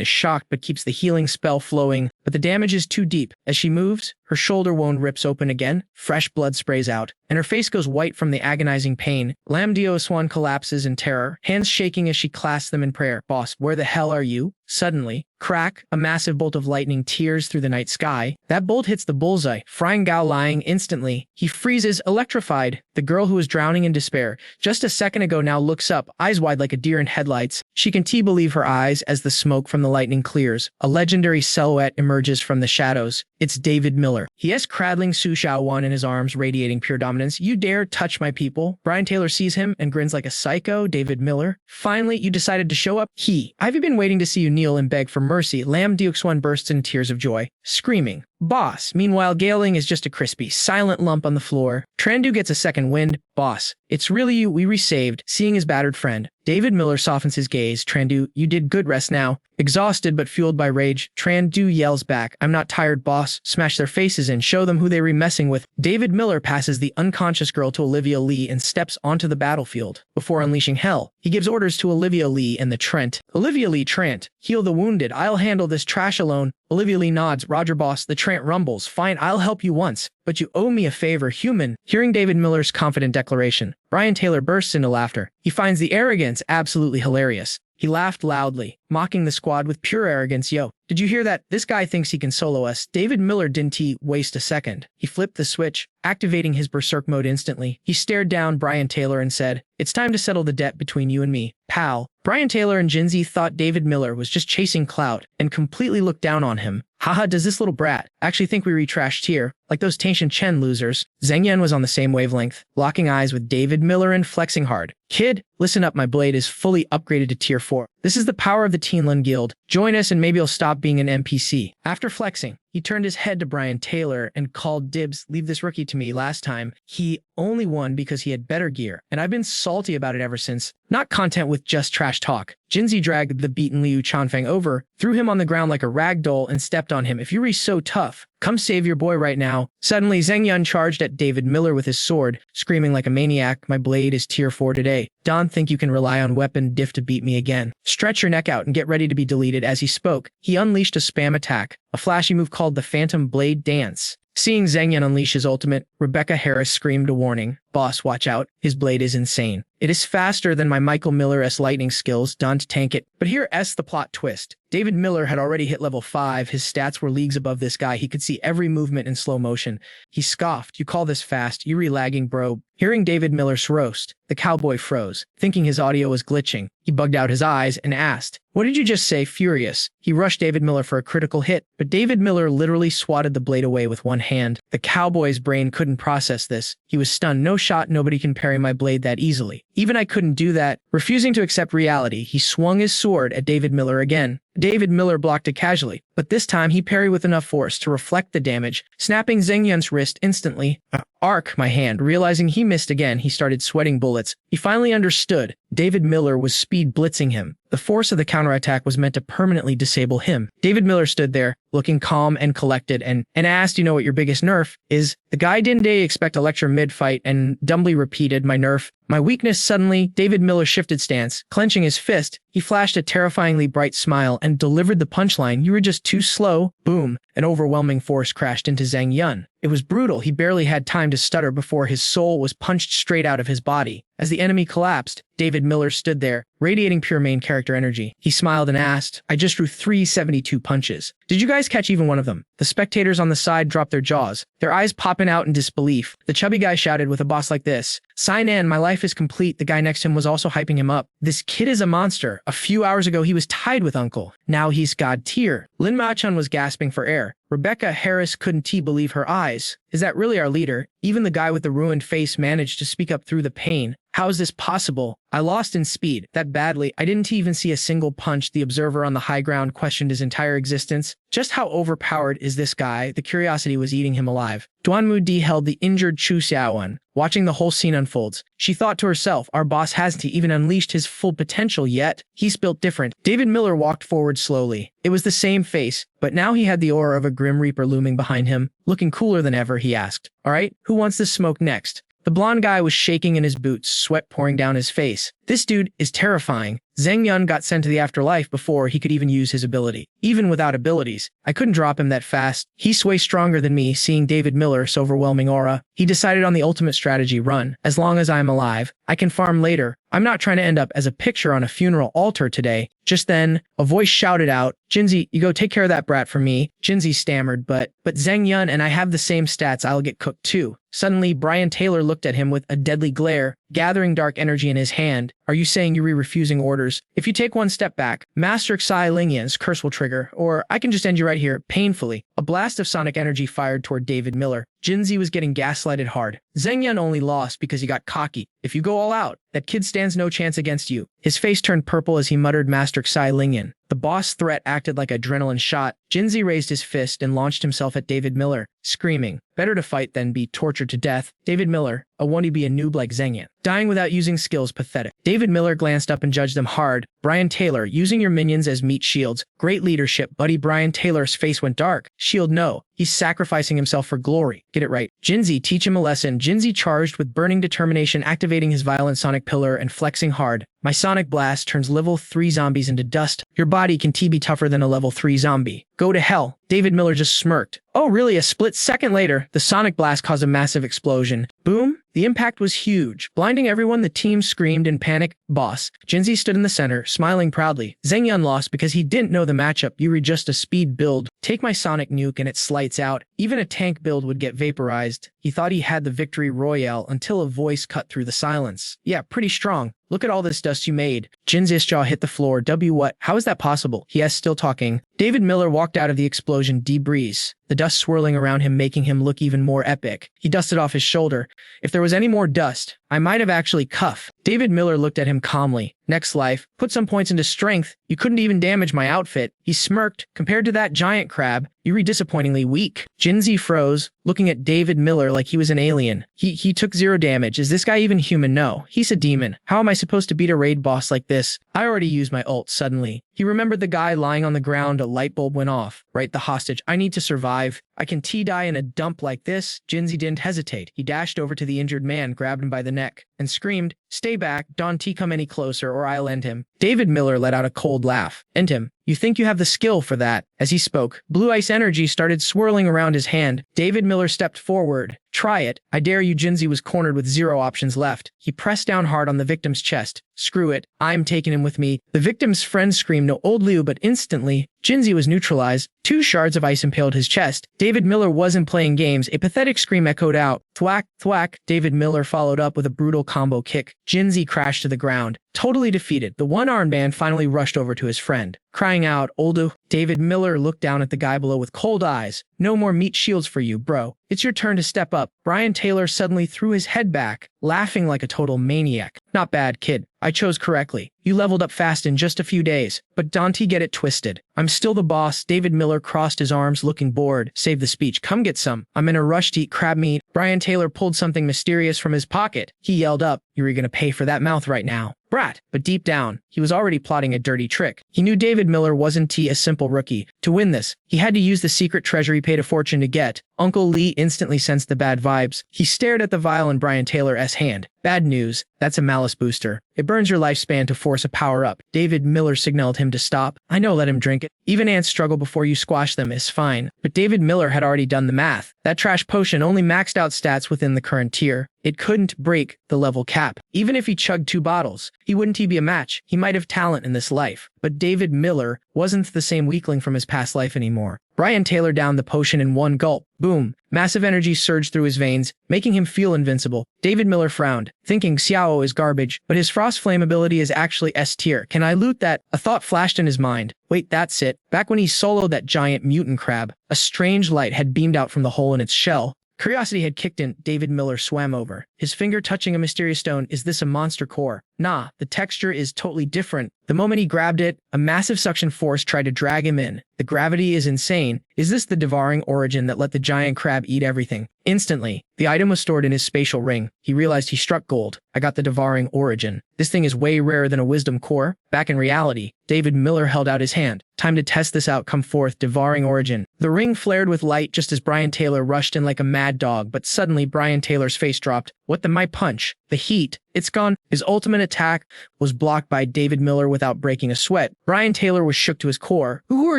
is shocked but keeps the healing spell flowing, but the damage is too deep. As she moves, her shoulder wound rips open again, fresh blood sprays out, and her face goes white from the agonizing pain. Lam Dioxuan collapses in terror, hands shaking as she clasps them in prayer. Boss, where the hell are you? Suddenly, crack, a massive bolt of lightning tears through the night sky. That bolt hits the bullseye, frying Gao lying instantly. He freezes, electrified. The girl who was drowning in despair just a second ago now looks up, eyes wide like a deer in headlights. She can believe her eyes as the smoke from the lightning clears. A legendary silhouette emerges from the shadows. It's David Miller. He has cradling Xiao in his arms, radiating pure dominance. You dare touch my people? Brian Taylor sees him and grins like a psycho. David Miller, finally, you decided to show up? I've been waiting to see you kneel and beg for mercy. Lam Dioxuan bursts in tears of joy, screaming, Boss. Meanwhile, Galing is just a crispy, silent lump on the floor. Trandu gets a second wind. Boss, it's really you we resaved. Seeing his battered friend, David Miller softens his gaze. Trandu, you did good, rest now. Exhausted but fueled by rage, Trandu yells back, I'm not tired, boss. Smash their faces in, show them who they were messing with. David Miller passes the unconscious girl to Olivia Lee and steps onto the battlefield. Before unleashing hell, he gives orders to Olivia Lee and the Trent. Olivia Lee, Trent, heal the wounded. I'll handle this trash alone. Olivia Lee nods. Roger, boss. The Trent rumbles. Fine, I'll help you once, but you owe me a favor, human. Hearing David Miller's confident declaration, Brian Taylor bursts into laughter. He finds the arrogance absolutely hilarious. He laughed loudly, mocking the squad with pure arrogance. Yo, did you hear that? This guy thinks he can solo us. David Miller didn't waste a second. He flipped the switch, activating his berserk mode instantly. He stared down Brian Taylor and said, it's time to settle the debt between you and me, pal. Brian Taylor and Jinzi thought David Miller was just chasing clout and completely looked down on him. Haha, does this little brat actually think we retrashed here? Like those Taishan Chen losers? Zheng Yan was on the same wavelength, locking eyes with David Miller and flexing hard. Kid, listen up, my blade is fully upgraded to tier 4. This is the power of the Tianlin Guild. Join us and maybe you'll stop being an NPC. After flexing, he turned his head to Brian Taylor and called dibs. Leave this rookie to me. Last time, he only won because he had better gear, and I've been salty about it ever since. Not content with just trash talk, Jinzi dragged the beaten Liu Chanfeng over, threw him on the ground like a rag doll, and stepped on him. If you're so tough, come save your boy right now. Suddenly, Zheng Yan charged at David Miller with his sword, screaming like a maniac, my blade is tier 4 today. Don't think you can rely on weapon diff to beat me again. Stretch your neck out and get ready to be deleted. As he spoke, he unleashed a spam attack, a flashy move called the Phantom Blade Dance. Seeing Zheng Yan unleash his ultimate, Rebecca Harris screamed a warning. Boss, watch out. His blade is insane. It is faster than my Michael Miller-esque lightning skills. Don't tank it. But here's the plot twist. David Miller had already hit level 5. His stats were leagues above this guy. He could see every movement in slow motion. He scoffed. You call this fast? You relagging, bro. Hearing David Miller's roast, the cowboy froze, thinking his audio was glitching. He bugged out his eyes and asked, what did you just say? Furious, he rushed David Miller for a critical hit, but David Miller literally swatted the blade away with one hand. The cowboy's brain couldn't process this. He was stunned. No shot, nobody can parry my blade that easily. Even I couldn't do that. Refusing to accept reality, he swung his sword at David Miller again. David Miller blocked it casually, but this time he parried with enough force to reflect the damage, snapping Zheng Yan's wrist instantly. Arc, my hand. Realizing he missed again, he started sweating bullets. He finally understood. David Miller was speed blitzing him. The force of the counterattack was meant to permanently disable him. David Miller stood there, looking calm and collected, and asked, you know what your biggest nerf is? The guy didn't expect a lecture mid-fight and dumbly repeated, my nerf. My weakness. Suddenly, David Miller shifted stance. Clenching his fist, he flashed a terrifyingly bright smile and delivered the punchline, you were just too slow. Boom. An overwhelming force crashed into Zheng Yan. It was brutal. He barely had time to stutter before his soul was punched straight out of his body. As the enemy collapsed, David Miller stood there, radiating pure main character energy. He smiled and asked, I just threw 372 punches. Did you guys catch even one of them? The spectators on the side dropped their jaws, their eyes popping out in disbelief. The chubby guy shouted, with a boss like this, sign in, my life is complete. The guy next to him was also hyping him up. This kid is a monster. A few hours ago, he was tied with Uncle. Now he's god tier. Lin Ma-chun was gasping for air. Rebecca Harris couldn't believe her eyes. Is that really our leader? Even the guy with the ruined face managed to speak up through the pain. How is this possible? I lost in speed that badly. I didn't even see a single punch. The observer on the high ground questioned his entire existence. Just how overpowered is this guy? The curiosity was eating him alive. Duanmu Di held the injured Chu Xiaoan, watching the whole scene unfolds. She thought to herself, our boss hasn't even unleashed his full potential yet. He's built different. David Miller walked forward slowly. It was the same face, but now he had the aura of a Grim Reaper looming behind him. Looking cooler than ever, he asked, all right, who wants this smoke next? The blonde guy was shaking in his boots, sweat pouring down his face. This dude is terrifying. Zheng Yun got sent to the afterlife before he could even use his ability. Even without abilities, I couldn't drop him that fast. He's way stronger than me. Seeing David Miller's overwhelming aura, he decided on the ultimate strategy: run. As long as I'm alive, I can farm later. I'm not trying to end up as a picture on a funeral altar today. Just then, a voice shouted out, Jinzi, you go take care of that brat for me. Jinzi stammered, but Zheng Yun and I have the same stats, I'll get cooked too. Suddenly, Brian Taylor looked at him with a deadly glare, gathering dark energy in his hand. Are you saying you're refusing orders? If you take one step back, Master Xiao curse will trigger, or I can just end you right here, painfully. A blast of sonic energy fired toward David Miller. Jinzi was getting gaslighted hard. Zheng Yun only lost because he got cocky. If you go all out, that kid stands no chance against you. His face turned purple as he muttered Master Xiao. The boss threat acted like adrenaline shot. Jinzi raised his fist and launched himself at David Miller, screaming, better to fight than be tortured to death. David Miller, I want to be a noob like Zheng Yun. Dying without using skills, pathetic. David Miller glanced up and judged them hard. Brian Taylor, using your minions as meat shields. Great leadership, buddy. Brian Taylor's face went dark. Shield no. He's sacrificing himself for glory. Get it right. Jinzi, teach him a lesson. Jinzi charged with burning determination, activating his violent sonic pillar and flexing hard. My sonic blast turns level 3 zombies into dust. Your body can be tougher than a level 3 zombie. Go to hell. David Miller just smirked. Oh really? A split second later, the sonic blast caused a massive explosion. Boom! The impact was huge. Blinding everyone, the team screamed in panic. Boss. Jinzi stood in the center, smiling proudly. Zheng Yun lost because he didn't know the matchup. You read just a speed build. Take my sonic nuke and it slights out. Even a tank build would get vaporized. He thought he had the victory royale until a voice cut through the silence. Yeah, pretty strong. Look at all this dust you made. Jinzi's jaw hit the floor. What? How is that possible? He asked, still talking. David Miller walked out of the explosion, debris, the dust swirling around him, making him look even more epic. He dusted off his shoulder. If there was any more dust, I might have actually cuffed. David Miller looked at him calmly. Next life, put some points into strength. You couldn't even damage my outfit. He smirked. Compared to that giant crab, you were disappointingly weak. Jinzi froze, looking at David Miller like he was an alien. He took 0 damage. Is this guy even human? No, he's a demon. How am I supposed to beat a raid boss like this? I already used my ult. Suddenly, he remembered the guy lying on the ground. A light bulb went off. Right, the hostage. I need to survive. I can die in a dump like this. Jinzi didn't hesitate. He dashed over to the injured man, grabbed him by the neck, and screamed, stay back, don't come any closer or I'll end him. David Miller let out a cold laugh. End him. You think you have the skill for that? As he spoke, blue ice energy started swirling around his hand. David Miller stepped forward. Try it. I dare you. Jinzi was cornered with 0 options left. He pressed down hard on the victim's chest. Screw it. I'm taking him with me. The victim's friend screamed no old Liu, but instantly, Jinzi was neutralized. 2 shards of ice impaled his chest. David Miller wasn't playing games. A pathetic scream echoed out. Thwack, thwack. David Miller followed up with a brutal combo kick. Jinzi crashed to the ground. Totally defeated, the one-armed man finally rushed over to his friend, crying out, Oldu. David Miller looked down at the guy below with cold eyes. No more meat shields for you, bro. It's your turn to step up. Brian Taylor suddenly threw his head back, laughing like a total maniac. Not bad, kid. I chose correctly. You leveled up fast in just a few days. But don't get it twisted. I'm still the boss. David Miller crossed his arms, looking bored. Save the speech. Come get some. I'm in a rush to eat crab meat. Brian Taylor pulled something mysterious from his pocket. He yelled up, you're gonna pay for that mouth right now. Brat. But deep down, he was already plotting a dirty trick. He knew David Miller wasn't a simple rookie. To win this, he had to use the secret treasure he paid a fortune to get. Uncle Lee instantly sensed the bad vibes. He stared at the vial in Brian Taylor's hand. Bad news. That's a malice booster. It burns your lifespan to force a power-up. David Miller signaled him to stop. I know, let him drink it. Even ants struggle before you squash them, is fine. But David Miller had already done the math. That trash potion only maxed out stats within the current tier. It couldn't break the level cap. Even if he chugged 2 bottles, he wouldn't be a match. He might have talent in this life. But David Miller wasn't the same weakling from his past life anymore. Brian Taylor downed the potion in one gulp. Boom. Massive energy surged through his veins, making him feel invincible. David Miller frowned, thinking Xiao is garbage, but his frost flame ability is actually S tier. Can I loot that? A thought flashed in his mind. Wait, that's it. Back when he soloed that giant mutant crab, a strange light had beamed out from the hole in its shell. Curiosity had kicked in. David Miller swam over, his finger touching a mysterious stone. Is this a monster core? Nah, the texture is totally different. The moment he grabbed it, a massive suction force tried to drag him in. The gravity is insane. Is this the devouring origin that let the giant crab eat everything? Instantly, the item was stored in his spatial ring. He realized he struck gold. I got the devouring origin. This thing is way rarer than a wisdom core. Back in reality, David Miller held out his hand. Time to test this out. Come forth, devouring origin. The ring flared with light just as Brian Taylor rushed in like a mad dog, but suddenly Brian Taylor's face dropped. What the my punch? The heat. It's gone. His ultimate attack was blocked by David Miller without breaking a sweat. Brian Taylor was shook to his core. Who are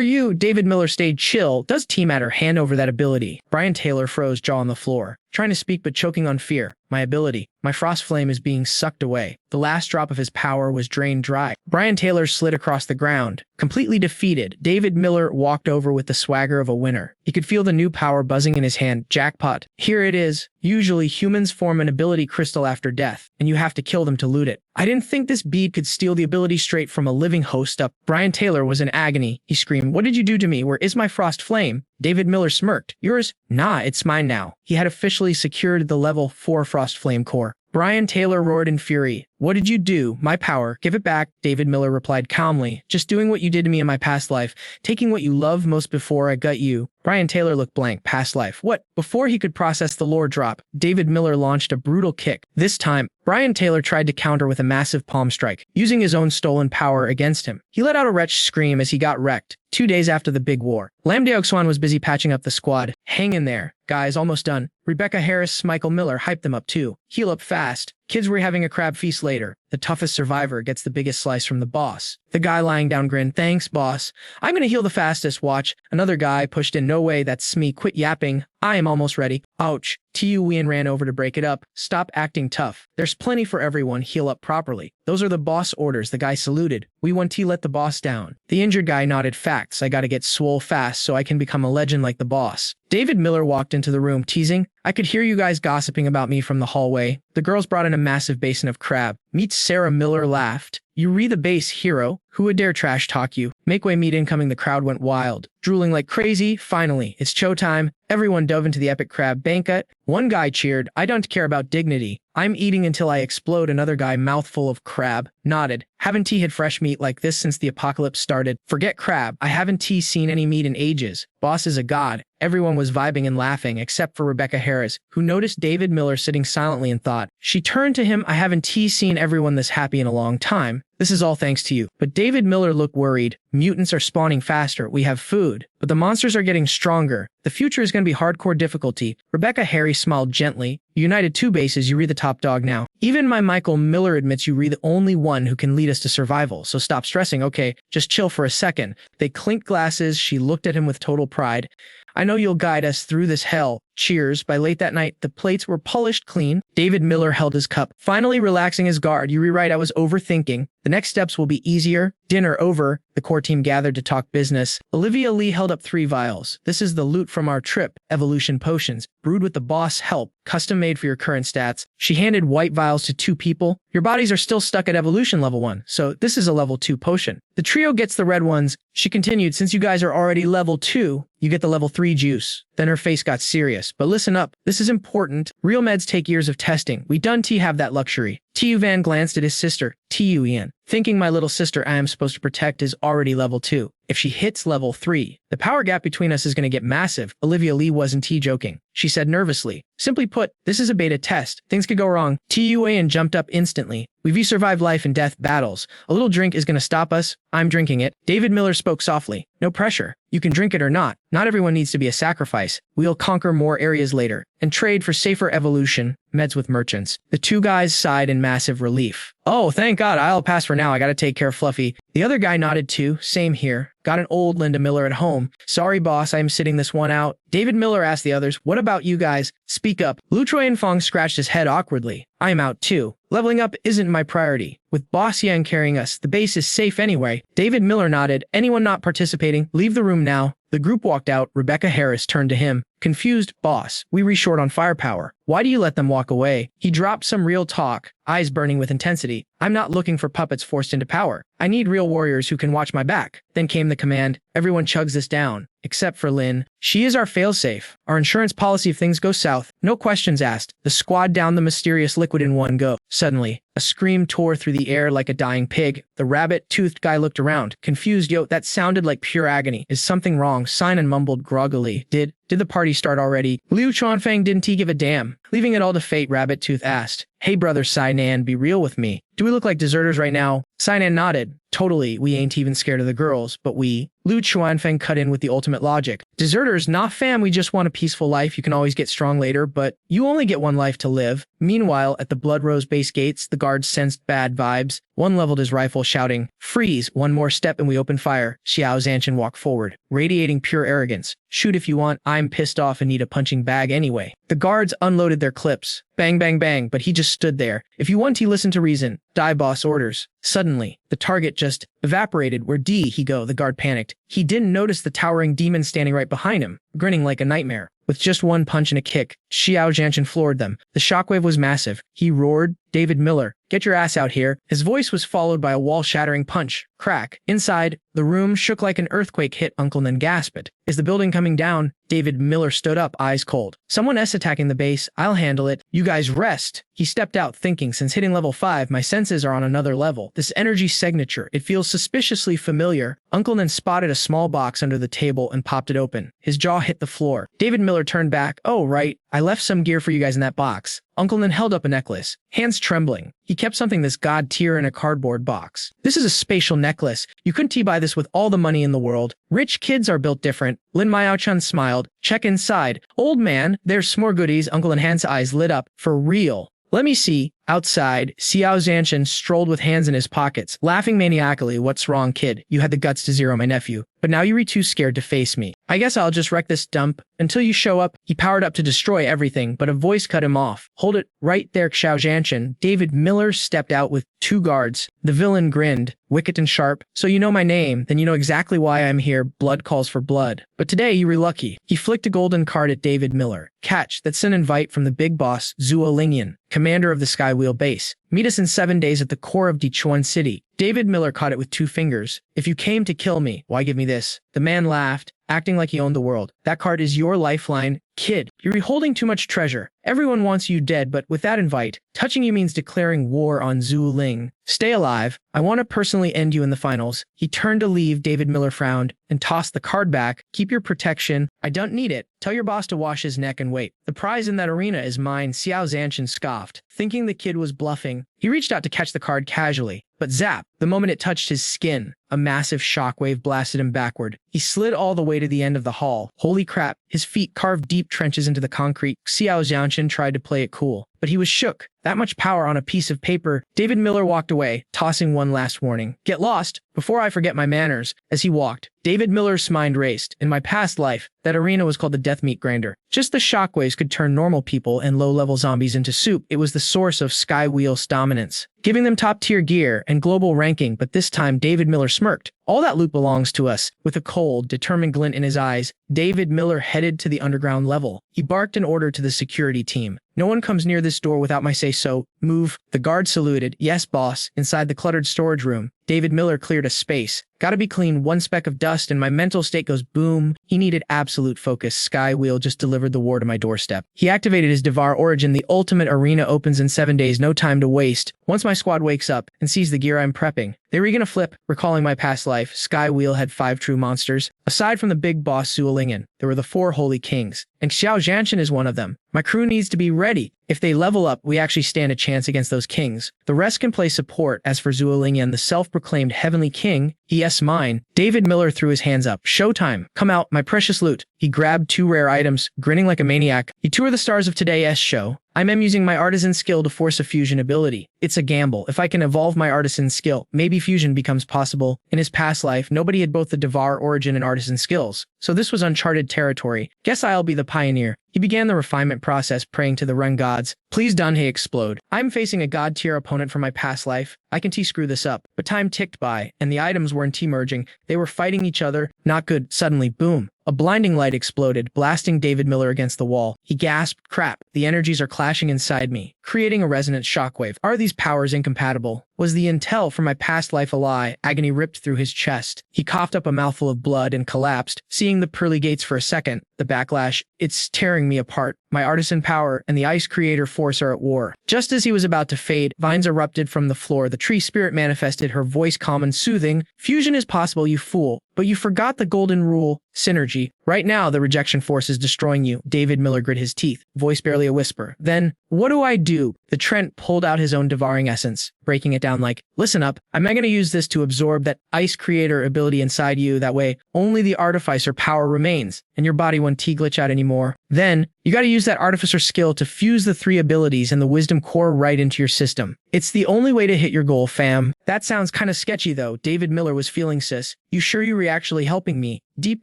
you? David Miller stayed chill. Does T Matter hand over that ability? Brian Taylor froze, jaw on the floor, trying to speak but choking on fear. My ability. My frost flame is being sucked away. The last drop of his power was drained dry. Brian Taylor slid across the ground. Completely defeated, David Miller walked over with the swagger of a winner. He could feel the new power buzzing in his hand. Jackpot. Here it is. Usually humans form an ability crystal after death, and you have to kill them to loot it. I didn't think this bead could steal the ability straight from a living host up. Brian Taylor was in agony. He screamed, what did you do to me? Where is my frost flame? David Miller smirked. Yours? Nah, it's mine now. He had officially secured the level 4 frost flame core. Brian Taylor roared in fury. What did you do? My power. Give it back. David Miller replied calmly. Just doing what you did to me in my past life. Taking what you love most before I got you. Brian Taylor looked blank. Past life. What? Before he could process the lore drop, David Miller launched a brutal kick. This time, Brian Taylor tried to counter with a massive palm strike, using his own stolen power against him. He let out a wretched scream as he got wrecked. 2 days after the big war, Lamdeoxwan was busy patching up the squad. Hang in there. Guys, almost done. Rebecca Harris, Michael Miller hyped them up too. Heal up fast. Kids were having a crab feast later. The toughest survivor gets the biggest slice from the boss. The guy lying down grinned. Thanks, boss. I'm gonna heal the fastest. Watch. Another guy pushed in. No way, that's me. Quit yapping. I am almost ready. Ouch. Wien ran over to break it up. Stop acting tough. There's plenty for everyone. Heal up properly. Those are the boss orders. The guy saluted. We want to let the boss down. The injured guy nodded. Facts. I gotta get swole fast so I can become a legend like the boss. David Miller walked into the room, teasing. I could hear you guys gossiping about me from the hallway. The girls brought in a massive basin of crab. Meet Sarah Miller laughed. You re the base hero. Who would dare trash talk you? Make way, meet incoming. The crowd went wild, drooling like crazy. Finally, it's showtime. Everyone dove into the epic crab banquet. One guy cheered, I don't care about dignity. I'm eating until I explode. Another guy, mouthful of crab, nodded. Haven't T had fresh meat like this since the apocalypse started? Forget crab. I haven't T seen any meat in ages. Boss is a god. Everyone was vibing and laughing except for Rebecca Harris, who noticed David Miller sitting silently and thought. She turned to him. I haven't T seen everyone this happy in a long time. This is all thanks to you. But David Miller looked worried. Mutants are spawning faster. We have food, but the monsters are getting stronger. The future is going to be hardcore difficulty. Rebecca Harris smiled gently. United 2 bases, you re the top dog now. Even my Michael Miller admits you re the only one who can lead us to survival, so stop stressing. Okay, just chill for a second. They clinked glasses. She looked at him with total pride. I know you'll guide us through this hell. Cheers. By late that night, the plates were polished clean. David Miller held his cup, finally relaxing his guard. You rewrite, I was overthinking. The next steps will be easier. Dinner over. The core team gathered to talk business. Olivia Lee held up 3 vials. This is the loot from our trip. Evolution potions. Brewed with the boss help. Custom made for your current stats. She handed white vials to 2 people. Your bodies are still stuck at evolution level 1, so this is a level 2 potion. The trio gets the red ones. She continued, since you guys are already level 2, you get the level 3 juice. Then her face got serious. But listen up, this is important. Real meds take years of testing. We done have that luxury. Tu Van glanced at his sister, Tu Ian, thinking my little sister I am supposed to protect is already level 2. If she hits level 3, the power gap between us is going to get massive. Olivia Lee wasn't joking. She said nervously. Simply put, this is a beta test. Things could go wrong. Tu Ian jumped up instantly. We've survived life and death battles. A little drink is going to stop us. I'm drinking it. David Miller spoke softly. No pressure. You can drink it or not. Not everyone needs to be a sacrifice. We'll conquer more areas later and trade for safer evolution meds with merchants. The 2 guys sighed in massive relief. Oh, thank God, I'll pass for now. I gotta take care of Fluffy. The other guy nodded too. Same here. Got an old Linda Miller at home. Sorry, boss, I'm sitting this one out. David Miller asked the others, what about you guys? Speak up. Lu Troyan Fong scratched his head awkwardly. I'm out too. Leveling up isn't my priority. With Boss Yang carrying us, the base is safe anyway. David Miller nodded. Anyone not participating, leave the room now. The group walked out. Rebecca Harris turned to him. Confused, boss, we re-short on firepower. Why do you let them walk away? He dropped some real talk, eyes burning with intensity. I'm not looking for puppets forced into power. I need real warriors who can watch my back. Then came the command, everyone chugs this down. except for Lin. She is our failsafe, our insurance policy if things go south. No questions asked. The squad downed the mysterious liquid in one go. Suddenly, a scream tore through the air like a dying pig. The rabbit-toothed guy looked around, confused. Yo, that sounded like pure agony. Is something wrong? Sinan mumbled groggily. Did the party start already? Liu Chuanfang didn't he give a damn? Leaving it all to fate, Rabbit-tooth asked. Hey brother Sinan, be real with me. Do we look like deserters right now? Sinan nodded. Totally, we ain't even scared of the girls, but we... Liu Chuanfeng cut in with the ultimate logic. Deserters, nah fam, we just want a peaceful life. You can always get strong later, but you only get one life to live. Meanwhile, at the Blood Rose base gates, the guards sensed bad vibes. One leveled his rifle, shouting, "Freeze! One more step and we open fire." Xiao Zanshin walked forward, radiating pure arrogance. "Shoot if you want, I'm pissed off and need a punching bag anyway." The guards unloaded their clips. Bang, bang, bang, but he just stood there. If you want, he listened to reason. Die boss orders. Suddenly, the target just evaporated. Where D he go? The guard panicked. He didn't notice the towering demon standing right behind him, grinning like a nightmare. With just one punch and a kick, Xiao Zanshin floored them. The shockwave was massive. He roared, "David Miller, get your ass out here." His voice was followed by a wall-shattering punch. Crack. Inside, the room shook like an earthquake hit. Uncle Nan gasped. "Is the building coming down?" David Miller stood up, eyes cold. "Someone S attacking the base. I'll handle it. You guys rest." He stepped out, thinking, since hitting level 5, my senses are on another level. This energy signature, it feels suspiciously familiar. Uncle Nan spotted a small box under the table and popped it open. His jaw hit the floor. David Miller turned back. "Oh, right. I left some gear for you guys in that box." Uncle Nan held up a necklace, hands trembling. He kept something this god tier in a cardboard box. "This is a spatial necklace. You couldn't buy this with all the money in the world. Rich kids are built different." Lin Miaochan smiled. "Check inside." "Old man, there's more goodies." Uncle Nan Han's eyes lit up. "For real? Let me see." Outside, Xiao Zanshin strolled with hands in his pockets, laughing maniacally. "What's wrong, kid? You had the guts to zero my nephew, but now you're too scared to face me. I guess I'll just wreck this dump until you show up." He powered up to destroy everything, but a voice cut him off. "Hold it right there, Xiao Zanshin." David Miller stepped out with 2 guards. The villain grinned, wicked and sharp. "So you know my name, then you know exactly why I'm here. Blood calls for blood. But today you were lucky." He flicked a golden card at David Miller. "Catch, that's an invite from the big boss, Zuo Lingyan, commander of the Skywheel base. Meet us in 7 days at the core of Dichuan City." David Miller caught it with 2 fingers. "If you came to kill me, why give me this?" The man laughed, acting like he owned the world. "That card is your lifeline. Kid, you're holding too much treasure. Everyone wants you dead, but with that invite, touching you means declaring war on Zhu Ling. Stay alive. I want to personally end you in the finals." He turned to leave. David Miller frowned and tossed the card back. "Keep your protection. I don't need it. Tell your boss to wash his neck and wait. The prize in that arena is mine." Xiao Zanshin scoffed, thinking the kid was bluffing. He reached out to catch the card casually, but zap, the moment it touched his skin, a massive shockwave blasted him backward. He slid all the way to the end of the hall. Holy crap, his feet carved deep trenches into the concrete. Xiao Zanshin tried to play it cool, but he was shook. That much power on a piece of paper. David Miller walked away, tossing one last warning. "Get lost before I forget my manners." As he walked, David Miller's mind raced. In my past life, that arena was called the Death Meat Grinder. Just the shockwaves could turn normal people and low-level zombies into soup. It was the source of Skywheel's dominance, giving them top-tier gear and global ranking. But this time, David Miller smirked. "All that loot belongs to us." With a cold, determined glint in his eyes, David Miller headed to the underground level. He barked an order to the security team. "No one comes near this door without my say-so. Move." The guard saluted. "Yes, boss." Inside the cluttered storage room, David Miller cleared a space. "Gotta be clean. One speck of dust and my mental state goes boom." He needed absolute focus. Skywheel just delivered the war to my doorstep. He activated his Devar Origin. The ultimate arena opens in 7 days. No time to waste. Once my squad wakes up and sees the gear I'm prepping, they were gonna flip. Recalling my past life, Skywheel had 5 true monsters. Aside from the big boss Zuolingen, there were the 4 holy kings, and Xiao Zanshin is one of them. My crew needs to be ready. If they level up, we actually stand a chance against those kings. The rest can play support. As for Zuolingen, the self-proclaimed heavenly king, yes, mine. David Miller threw his hands up. "Showtime. Come out, my precious loot." He grabbed 2 rare items, grinning like a maniac. "You 2 are the stars of today's show. I'm using my artisan skill to force a fusion ability. It's a gamble. If I can evolve my artisan skill, maybe fusion becomes possible." In his past life, nobody had both the Devar Origin and artisan skills, so this was uncharted territory. "Guess I'll be the pioneer." He began the refinement process, praying to the Rung gods. "Please Dunhe explode. I'm facing a god-tier opponent from my past life. I can screw this up." But time ticked by, and the items weren't merging. They were fighting each other. Not good. Suddenly, boom. A blinding light exploded, blasting David Miller against the wall. He gasped, "Crap, the energies are clashing inside me, creating a resonant shockwave. Are these powers incompatible?" Was the intel from my past life a lie? Agony ripped through his chest. He coughed up a mouthful of blood and collapsed, seeing the pearly gates for a second. The backlash, it's tearing me apart. My artisan power and the ice creator force are at war. Just as he was about to fade, vines erupted from the floor. The tree spirit manifested, her voice calm and soothing. Fusion is possible, you fool. But you forgot the golden rule, synergy. Right now, the rejection force is destroying you. David Miller grit his teeth, voice barely a whisper. Then, what do I do? The Trent pulled out his own devouring essence, breaking it down like, listen up, I'm going to use this to absorb that ice creator ability inside you. That way, only the artificer power remains, and your body won't glitch out anymore. Then, you gotta use that artificer skill to fuse the 3 abilities and the wisdom core right into your system. It's the only way to hit your goal, fam. That sounds kinda sketchy though. David Miller was feeling sis. You sure you were actually helping me? Deep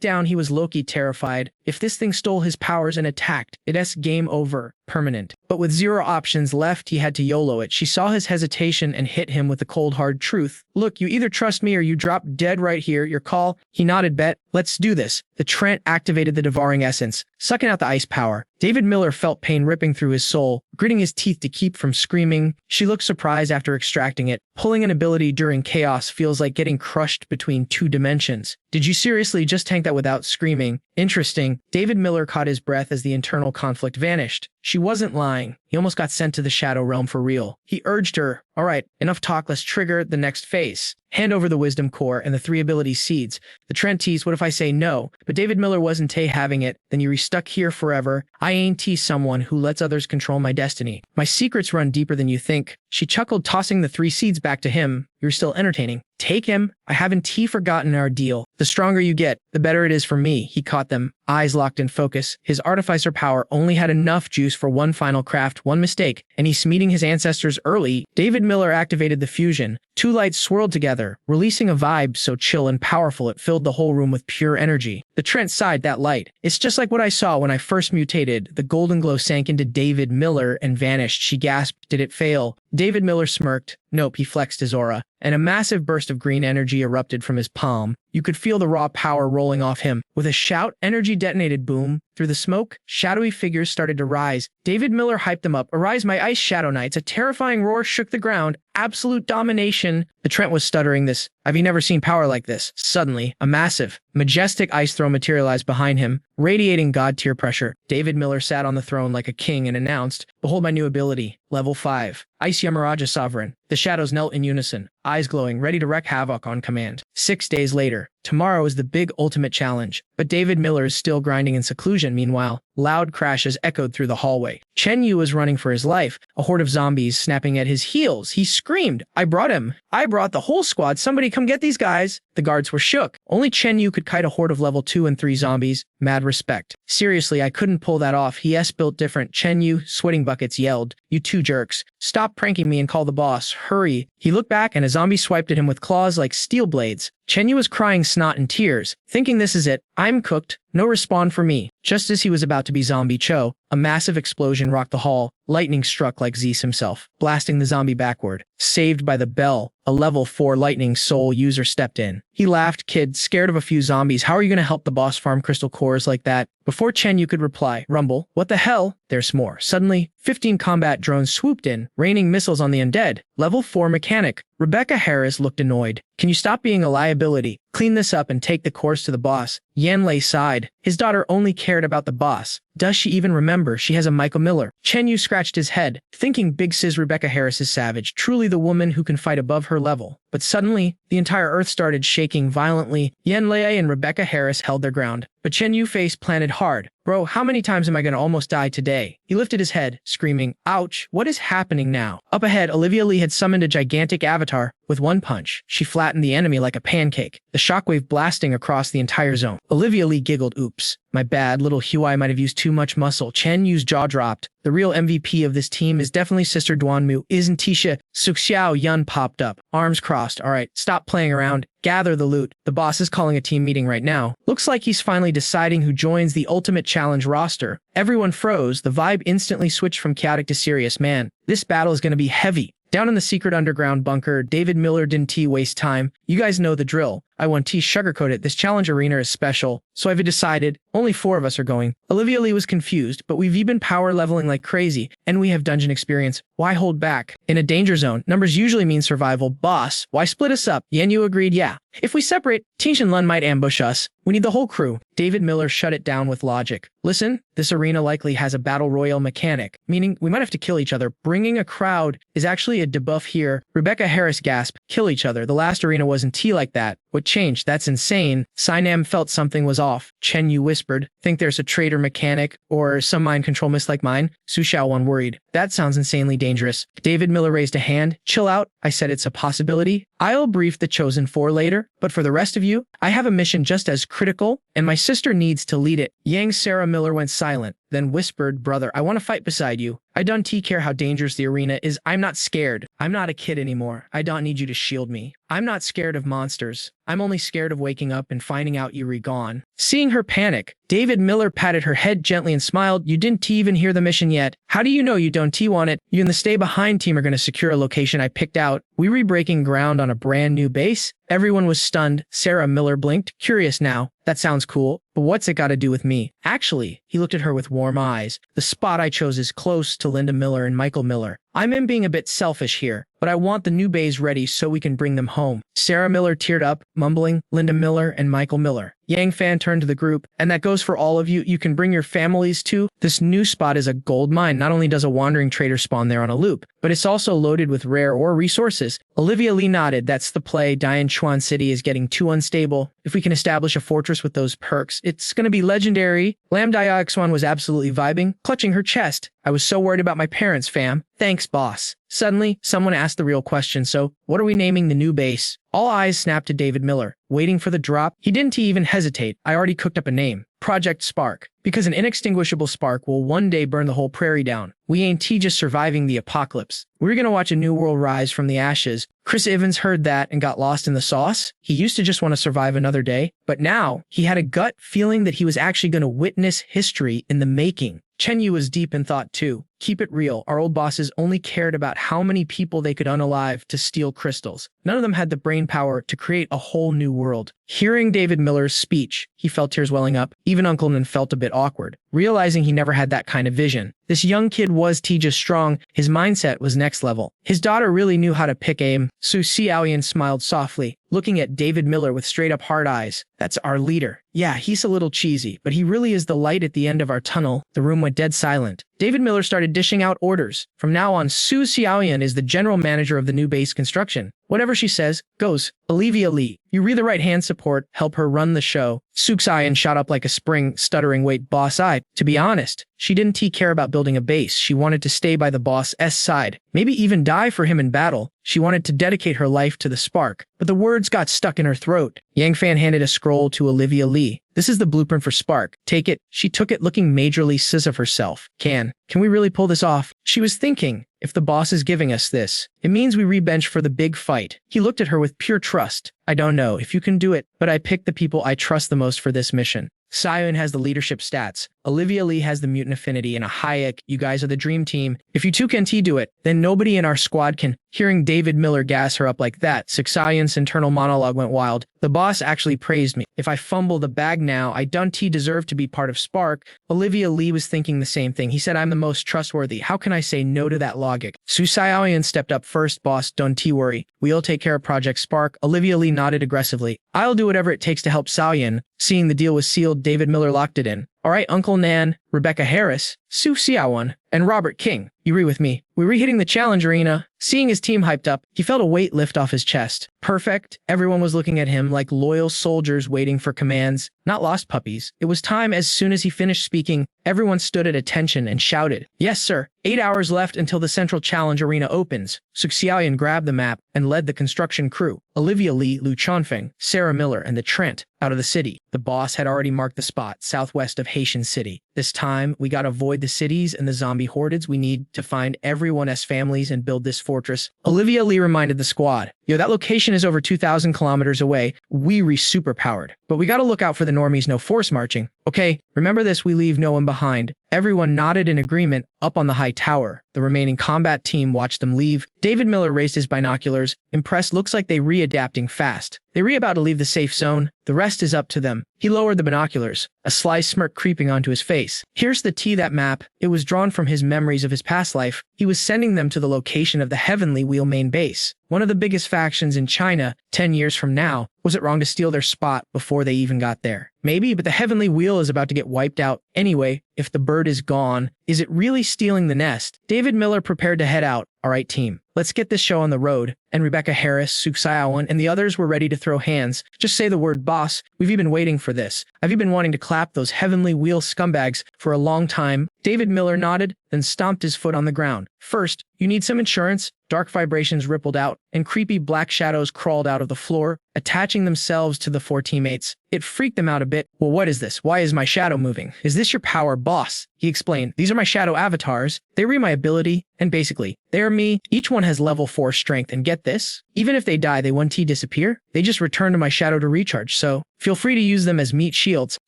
down, he was low-key terrified. If this thing stole his powers and attacked, it's game over. Permanent. But with 0 options left, he had to YOLO it. She saw his hesitation and hit him with the cold hard truth. Look, you either trust me or you drop dead right here. Your call. He nodded. Bet. Let's do this. The Trent activated the devouring essence, sucking out the ice power. David Miller felt pain ripping through his soul, gritting his teeth to keep from screaming. She looked surprised after extracting it. Pulling an ability during chaos feels like getting crushed between 2 dimensions. Did you seriously just tank that without screaming? Interesting. David Miller caught his breath as the internal conflict vanished. She wasn't lying. He almost got sent to the Shadow Realm for real. He urged her, all right, enough talk, let's trigger the next phase. Hand over the wisdom core and the 3 ability seeds. The Trent teased, what if I say no? But David Miller wasn't having it. Then you're stuck here forever. I ain't someone who lets others control my destiny. My secrets run deeper than you think. She chuckled, tossing the 3 seeds back to him. You're still entertaining. Take him. I haven't forgotten our deal. The stronger you get, the better it is for me. He caught them, eyes locked in focus. His artificer power only had enough juice for one final craft, one mistake, and he's meeting his ancestors early. David Miller activated the fusion. 2 lights swirled together, releasing a vibe so chill and powerful it filled the whole room with pure energy. The Trent sighed, that light. It's just like what I saw when I first mutated. The golden glow sank into David Miller and vanished. She gasped, did it fail? David Miller smirked. Nope, he flexed his aura, and a massive burst of green energy erupted from his palm. You could feel the raw power rolling off him. With a shout, energy detonated. Boom. Through the smoke, shadowy figures started to rise. David Miller hyped them up. Arise, my ice shadow knights. A terrifying roar shook the ground. Absolute domination. The Trent was stuttering this. Have you never seen power like this? Suddenly, a massive, majestic ice throne materialized behind him, radiating god-tier pressure. David Miller sat on the throne like a king and announced, behold my new ability, level 5. Ice Yamaraja Sovereign. The shadows knelt in unison, eyes glowing, ready to wreak havoc on command. 6 days later, tomorrow is the big ultimate challenge. But David Miller is still grinding in seclusion. Meanwhile, loud crashes echoed through the hallway. Chen Yu was running for his life, a horde of zombies snapping at his heels. He screamed, I brought him. I brought the whole squad. Somebody come get these guys. The guards were shook. Only Chen Yu could kite a horde of level 2 and 3 zombies. Mad respect. Seriously, I couldn't pull that off. He built different. Chen Yu, sweating buckets, yelled, you 2 jerks. Stop pranking me and call the boss. Hurry. He looked back and a zombie swiped at him with claws like steel blades. Chen Yu was crying snot and tears, thinking this is it. I'm cooked. No respawn for me. Just as he was about to be zombie Cho, a massive explosion rocked the hall. Lightning struck like Zeus himself, blasting the zombie backward. Saved by the bell, a level 4 lightning soul user stepped in. He laughed, kid, scared of a few zombies. How are you going to help the boss farm crystal cores like that? Before Chen Yu could reply, rumble, what the hell? There's more. Suddenly, 15 combat drones swooped in, raining missiles on the undead. Level 4 mechanic. Rebecca Harris looked annoyed. Can you stop being a liability? Clean this up and take the course to the boss. Yan Lei sighed. His daughter only cared about the boss. Does she even remember she has a Michael Miller? Chen Yu scratched his head, thinking big sis Rebecca Harris is savage, truly the woman who can fight above her level. But suddenly, the entire earth started shaking violently. Yan Lei and Rebecca Harris held their ground. But Chen Yu face planted hard. Bro, how many times am I gonna almost die today? He lifted his head, screaming, ouch, what is happening now? Up ahead, Olivia Lee had summoned a gigantic avatar. With one punch, she flattened the enemy like a pancake, the shockwave blasting across the entire zone. Olivia Lee giggled, oops. My bad, little Huai might have used too much muscle. Chen Yu's jaw dropped. The real MVP of this team is definitely Sister Duanmu, isn't Tisha? Xiao Yun popped up, arms crossed. Alright, stop playing around. Gather the loot. The boss is calling a team meeting right now. Looks like he's finally deciding who joins the Ultimate Challenge roster. Everyone froze. The vibe instantly switched from chaotic to serious. Man, this battle is going to be heavy. Down in the secret underground bunker, David Miller didn't waste time. You guys know the drill. I won't sugarcoat it. This challenge arena is special, so I've decided only 4 of us are going. Olivia Lee was confused, but we've been power leveling like crazy, and we have dungeon experience. Why hold back? In a danger zone, numbers usually mean survival. Boss, why split us up? Yan Yu agreed, yeah. If we separate, Tian Lun might ambush us. We need the whole crew. David Miller shut it down with logic. Listen, this arena likely has a battle royale mechanic, meaning we might have to kill each other. Bringing a crowd is actually a debuff here. Rebecca Harris gasped, kill each other. The last arena wasn't like that. What changed? That's insane. Sinam felt something was off. Chen Yu whispered, think there's a traitor mechanic or some mind control miss like mine? Su Xiao worried. That sounds insanely dangerous. David Miller raised a hand. Chill out. I said it's a possibility. I'll brief the chosen 4 later, but for the rest of you, I have a mission just as critical, and my sister needs to lead it. Yang Sarah Miller went silent, then whispered, brother, I want to fight beside you. I don't care how dangerous the arena is. I'm not scared. I'm not a kid anymore. I don't need you to shield me. I'm not scared of monsters. I'm only scared of waking up and finding out you're gone. Seeing her panic, David Miller patted her head gently and smiled. You didn't even hear the mission yet. How do you know you don't want it? You and the Stay Behind team are going to secure a location I picked out. We re-breaking ground on a brand new base? Everyone was stunned. Sarah Miller blinked. Curious now. That sounds cool, but what's it got to do with me? Actually, he looked at her with warm eyes. The spot I chose is close to Linda Miller and Michael Miller. I'm being a bit selfish here, but I want the new bays ready so we can bring them home. Sarah Miller teared up, mumbling, Linda Miller and Michael Miller. Yang Fan turned to the group, and that goes for all of you. You can bring your families too. This new spot is a gold mine. Not only does a wandering trader spawn there on a loop, but it's also loaded with rare ore resources. Olivia Lee nodded. That's the play. Dian Chuan City is getting too unstable. If we can establish a fortress with those perks, it's gonna be legendary. Lam Diaxwan was absolutely vibing, clutching her chest. I was so worried about my parents, fam. Thanks, boss. Suddenly, someone asked the real question, so what are we naming the new base? All eyes snapped to David Miller, waiting for the drop. He didn't even hesitate. I already cooked up a name. Project Spark. Because an inextinguishable spark will one day burn the whole prairie down. We ain't just surviving the apocalypse. We're gonna watch a new world rise from the ashes. Chris Evans heard that and got lost in the sauce. He used to just want to survive another day, but now he had a gut feeling that he was actually gonna witness history in the making. Chen Yu was deep in thought too. Keep it real. Our old bosses only cared about how many people they could unalive to steal crystals. None of them had the brain power to create a whole new world. Hearing David Miller's speech, he felt tears welling up. Even Uncle Nan felt a bit awkward, realizing he never had that kind of vision. This young kid was just strong. His mindset was next level. His daughter really knew how to pick aim. Su Xiaoyan smiled softly, looking at David Miller with straight-up hard eyes. That's our leader. Yeah, he's a little cheesy, but he really is the light at the end of our tunnel. The room went dead silent. David Miller started dishing out orders. From now on, Su Xiaoyan is the general manager of the new base construction. Whatever she says, goes. Olivia Lee, you read the right-hand support, help her run the show. Su Xiaoyan shot up like a spring, stuttering, wait, boss, to be honest, she didn't care about building a base. She wanted to stay by the boss's side, maybe even die for him in battle. She wanted to dedicate her life to the spark, but the words got stuck in her throat. Yang Fan handed a scroll to Olivia Lee. This is the blueprint for Spark. Take it. She took it, looking majorly sis of herself. Can we really pull this off? She was thinking, if the boss is giving us this, it means we rebench for the big fight. He looked at her with pure trust. I don't know if you can do it, but I picked the people I trust the most for this mission. Sion has the leadership stats. Olivia Lee has the mutant affinity, and a Hayek. You guys are the dream team. If you two can do it, then nobody in our squad can. Hearing David Miller gas her up like that, Sion's internal monologue went wild. The boss actually praised me. If I fumble the bag now, I don't deserve to be part of Spark. Olivia Lee was thinking the same thing. He said I'm the most trustworthy. How can I say no to that logic? Su Xiaoyan stepped up first. Boss, don't worry. We'll take care of Project Spark. Olivia Lee nodded aggressively. I'll do whatever it takes to help Xiaoyan. Seeing the deal was sealed, David Miller locked it in. All right, Uncle Nan, Rebecca Harris, Su Xiaoyan, and Robert King. You agree with me? We're reheating the challenge arena. Seeing his team hyped up, he felt a weight lift off his chest. Perfect. Everyone was looking at him like loyal soldiers waiting for commands, not lost puppies. It was time. As soon as he finished speaking, everyone stood at attention and shouted, yes, sir. 8 hours left until the central challenge arena opens. Su Xiaoyan grabbed the map and led the construction crew. Olivia Lee, Lu Chonfeng, Sarah Miller, and the Trent out of the city. The boss had already marked the spot, southwest of Haitian City. This time, we gotta avoid the cities and the zombie hordes. We need to find everyone as families and build this fortress. Olivia Lee reminded the squad, yo, that location is over 2,000 kilometers away. We re-superpowered. But we gotta look out for the normies. No force marching. Okay, remember this, we leave no one behind. Everyone nodded in agreement up on the high tower. The remaining combat team watched them leave. David Miller raised his binoculars. Impressed, looks like they readapting fast. They about to leave the safe zone. The rest is up to them. He lowered the binoculars, a sly smirk creeping onto his face. Here's the T, that map. It was drawn from his memories of his past life. He was sending them to the location of the Heavenly Wheel main base, one of the biggest factions in China. 10 years from now, was it wrong to steal their spot before they even got there? Maybe, but the Heavenly Wheel is about to get wiped out anyway. If the bird is gone, is it really stealing the nest? David Miller prepared to head out. All right, team, let's get this show on the road. And Rebecca Harris, Xiao, and the others were ready to throw hands. Just say the word, boss. We've been waiting for this. I've been wanting to clap those Heavenly Wheel scumbags for a long time. David Miller nodded, then stomped his foot on the ground. First, you need some insurance. Dark vibrations rippled out, and creepy black shadows crawled out of the floor, attaching themselves to the 4 teammates. It freaked them out a bit. Well, what is this? Why is my shadow moving? Is this your power, boss? He explained. These are my shadow avatars. They read my ability, and basically, they are me. Each one has level 4 strength, and get this? Even if they die, they 1T disappear. They just return to my shadow to recharge, so feel free to use them as meat shields.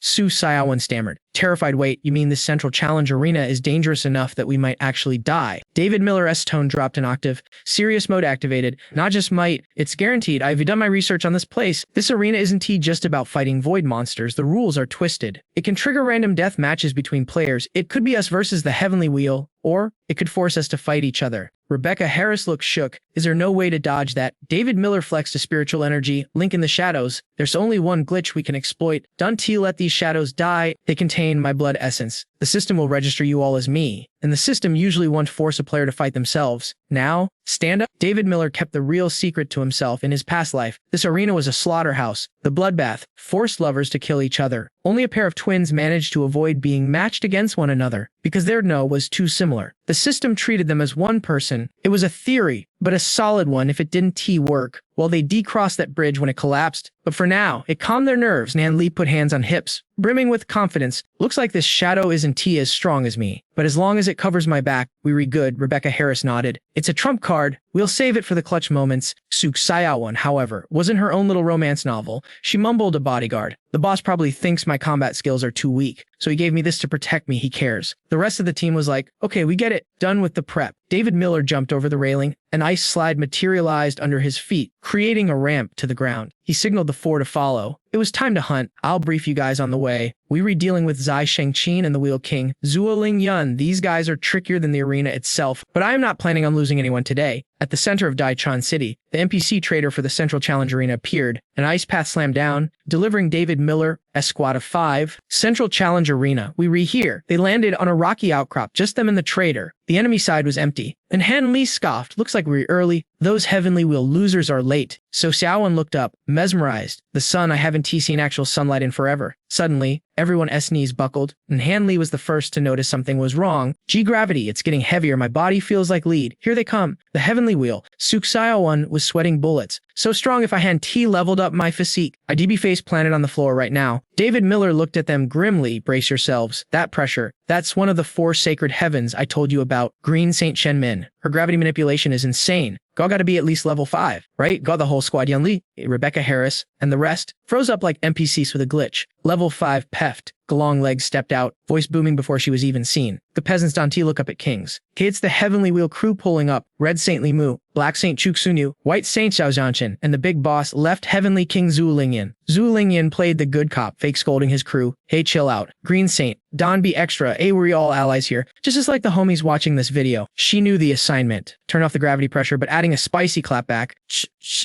Xiao stammered. Terrified, wait, you mean this central challenge arena is dangerous enough that we might actually die? David Miller's tone dropped an octave. Serious mode activated. Not just might, it's guaranteed. I've done my research on this place. This arena isn't just about fighting void monsters. The rules are twisted. It can trigger random death matches between players. It could be us versus the Heavenly Wheel, or it could force us to fight each other. Rebecca Harris looked shook. Is there no way to dodge that? David Miller flexed a spiritual energy. Link in the shadows. There's only one glitch we can exploit. Don't let these shadows die. They contain my blood essence. The system will register you all as me, and the system usually won't force a player to fight themselves. Now, stand up. David Miller kept the real secret to himself. In his past life, this arena was a slaughterhouse. The bloodbath forced lovers to kill each other. Only a pair of twins managed to avoid being matched against one another, because their no was too similar. The system treated them as one person. It was a theory, but a solid one if it didn't work. Well, they decrossed that bridge when it collapsed, but for now, it calmed their nerves. Nan Lee put hands on hips, brimming with confidence. Looks like this shadow isn't as strong as me, but as long as it covers my back, we re good. Rebecca Harris nodded. It's a trump card. We'll save it for the clutch moments. Xiao, however, wasn't her own little romance novel. She mumbled a bodyguard. The boss probably thinks my combat skills are too weak, so he gave me this to protect me. He cares. The rest of the team was like, okay, we get it. Done with the prep. David Miller jumped over the railing. An ice slide materialized under his feet, creating a ramp to the ground. He signaled the 4 to follow. It was time to hunt. I'll brief you guys on the way. We re-dealing with Zai Shengqin and the Wheel King, Zhuo Ling Yun. These guys are trickier than the arena itself, but I am not planning on losing anyone today. At the center of Daichon City, the NPC trader for the Central Challenge Arena appeared. An ice path slammed down, delivering David Miller, a squad of 5. Central Challenge Arena. We re-here. They landed on a rocky outcrop, just them and the trader. The enemy side was empty. And Han Li scoffed. Looks like we're early. Those Heavenly Wheel losers are late. So Xiao looked up, mesmerized. The sun, I haven't seen actual sunlight in forever. Suddenly, everyone's knees buckled, and Han Li was the first to notice something was wrong. Gravity, it's getting heavier. My body feels like lead. Here they come. The Heavenly Wheel. Xiao was sweating bullets. So strong if I hadn't leveled up my physique. IDB face planted on the floor right now. David Miller looked at them grimly. Brace yourselves. That pressure. That's one of the 4 sacred heavens I told you about. Green Saint Shenmin. Her gravity manipulation is insane. Gotta be at least level 5, right? Got the whole squad. Yan Li, Rebecca Harris, and the rest froze up like NPCs with a glitch. Level 5 peft. Galong legs stepped out, voice booming before she was even seen. The peasants Danti look up at Kings. Okay, it's the Heavenly Wheel crew pulling up. Red Saint Li Mu, Black Saint Chuksunyu, White Saint Xiao Zhanshin, and the big boss left Heavenly King Zhu Lingyan. Zhu Lingyan played the good cop, fake scolding his crew. Hey, chill out. Green Saint, Don be extra. Hey, we're all allies here. Just as like the homies watching this video. She knew the assignment. Turn off the gravity pressure, but adding a spicy clapback.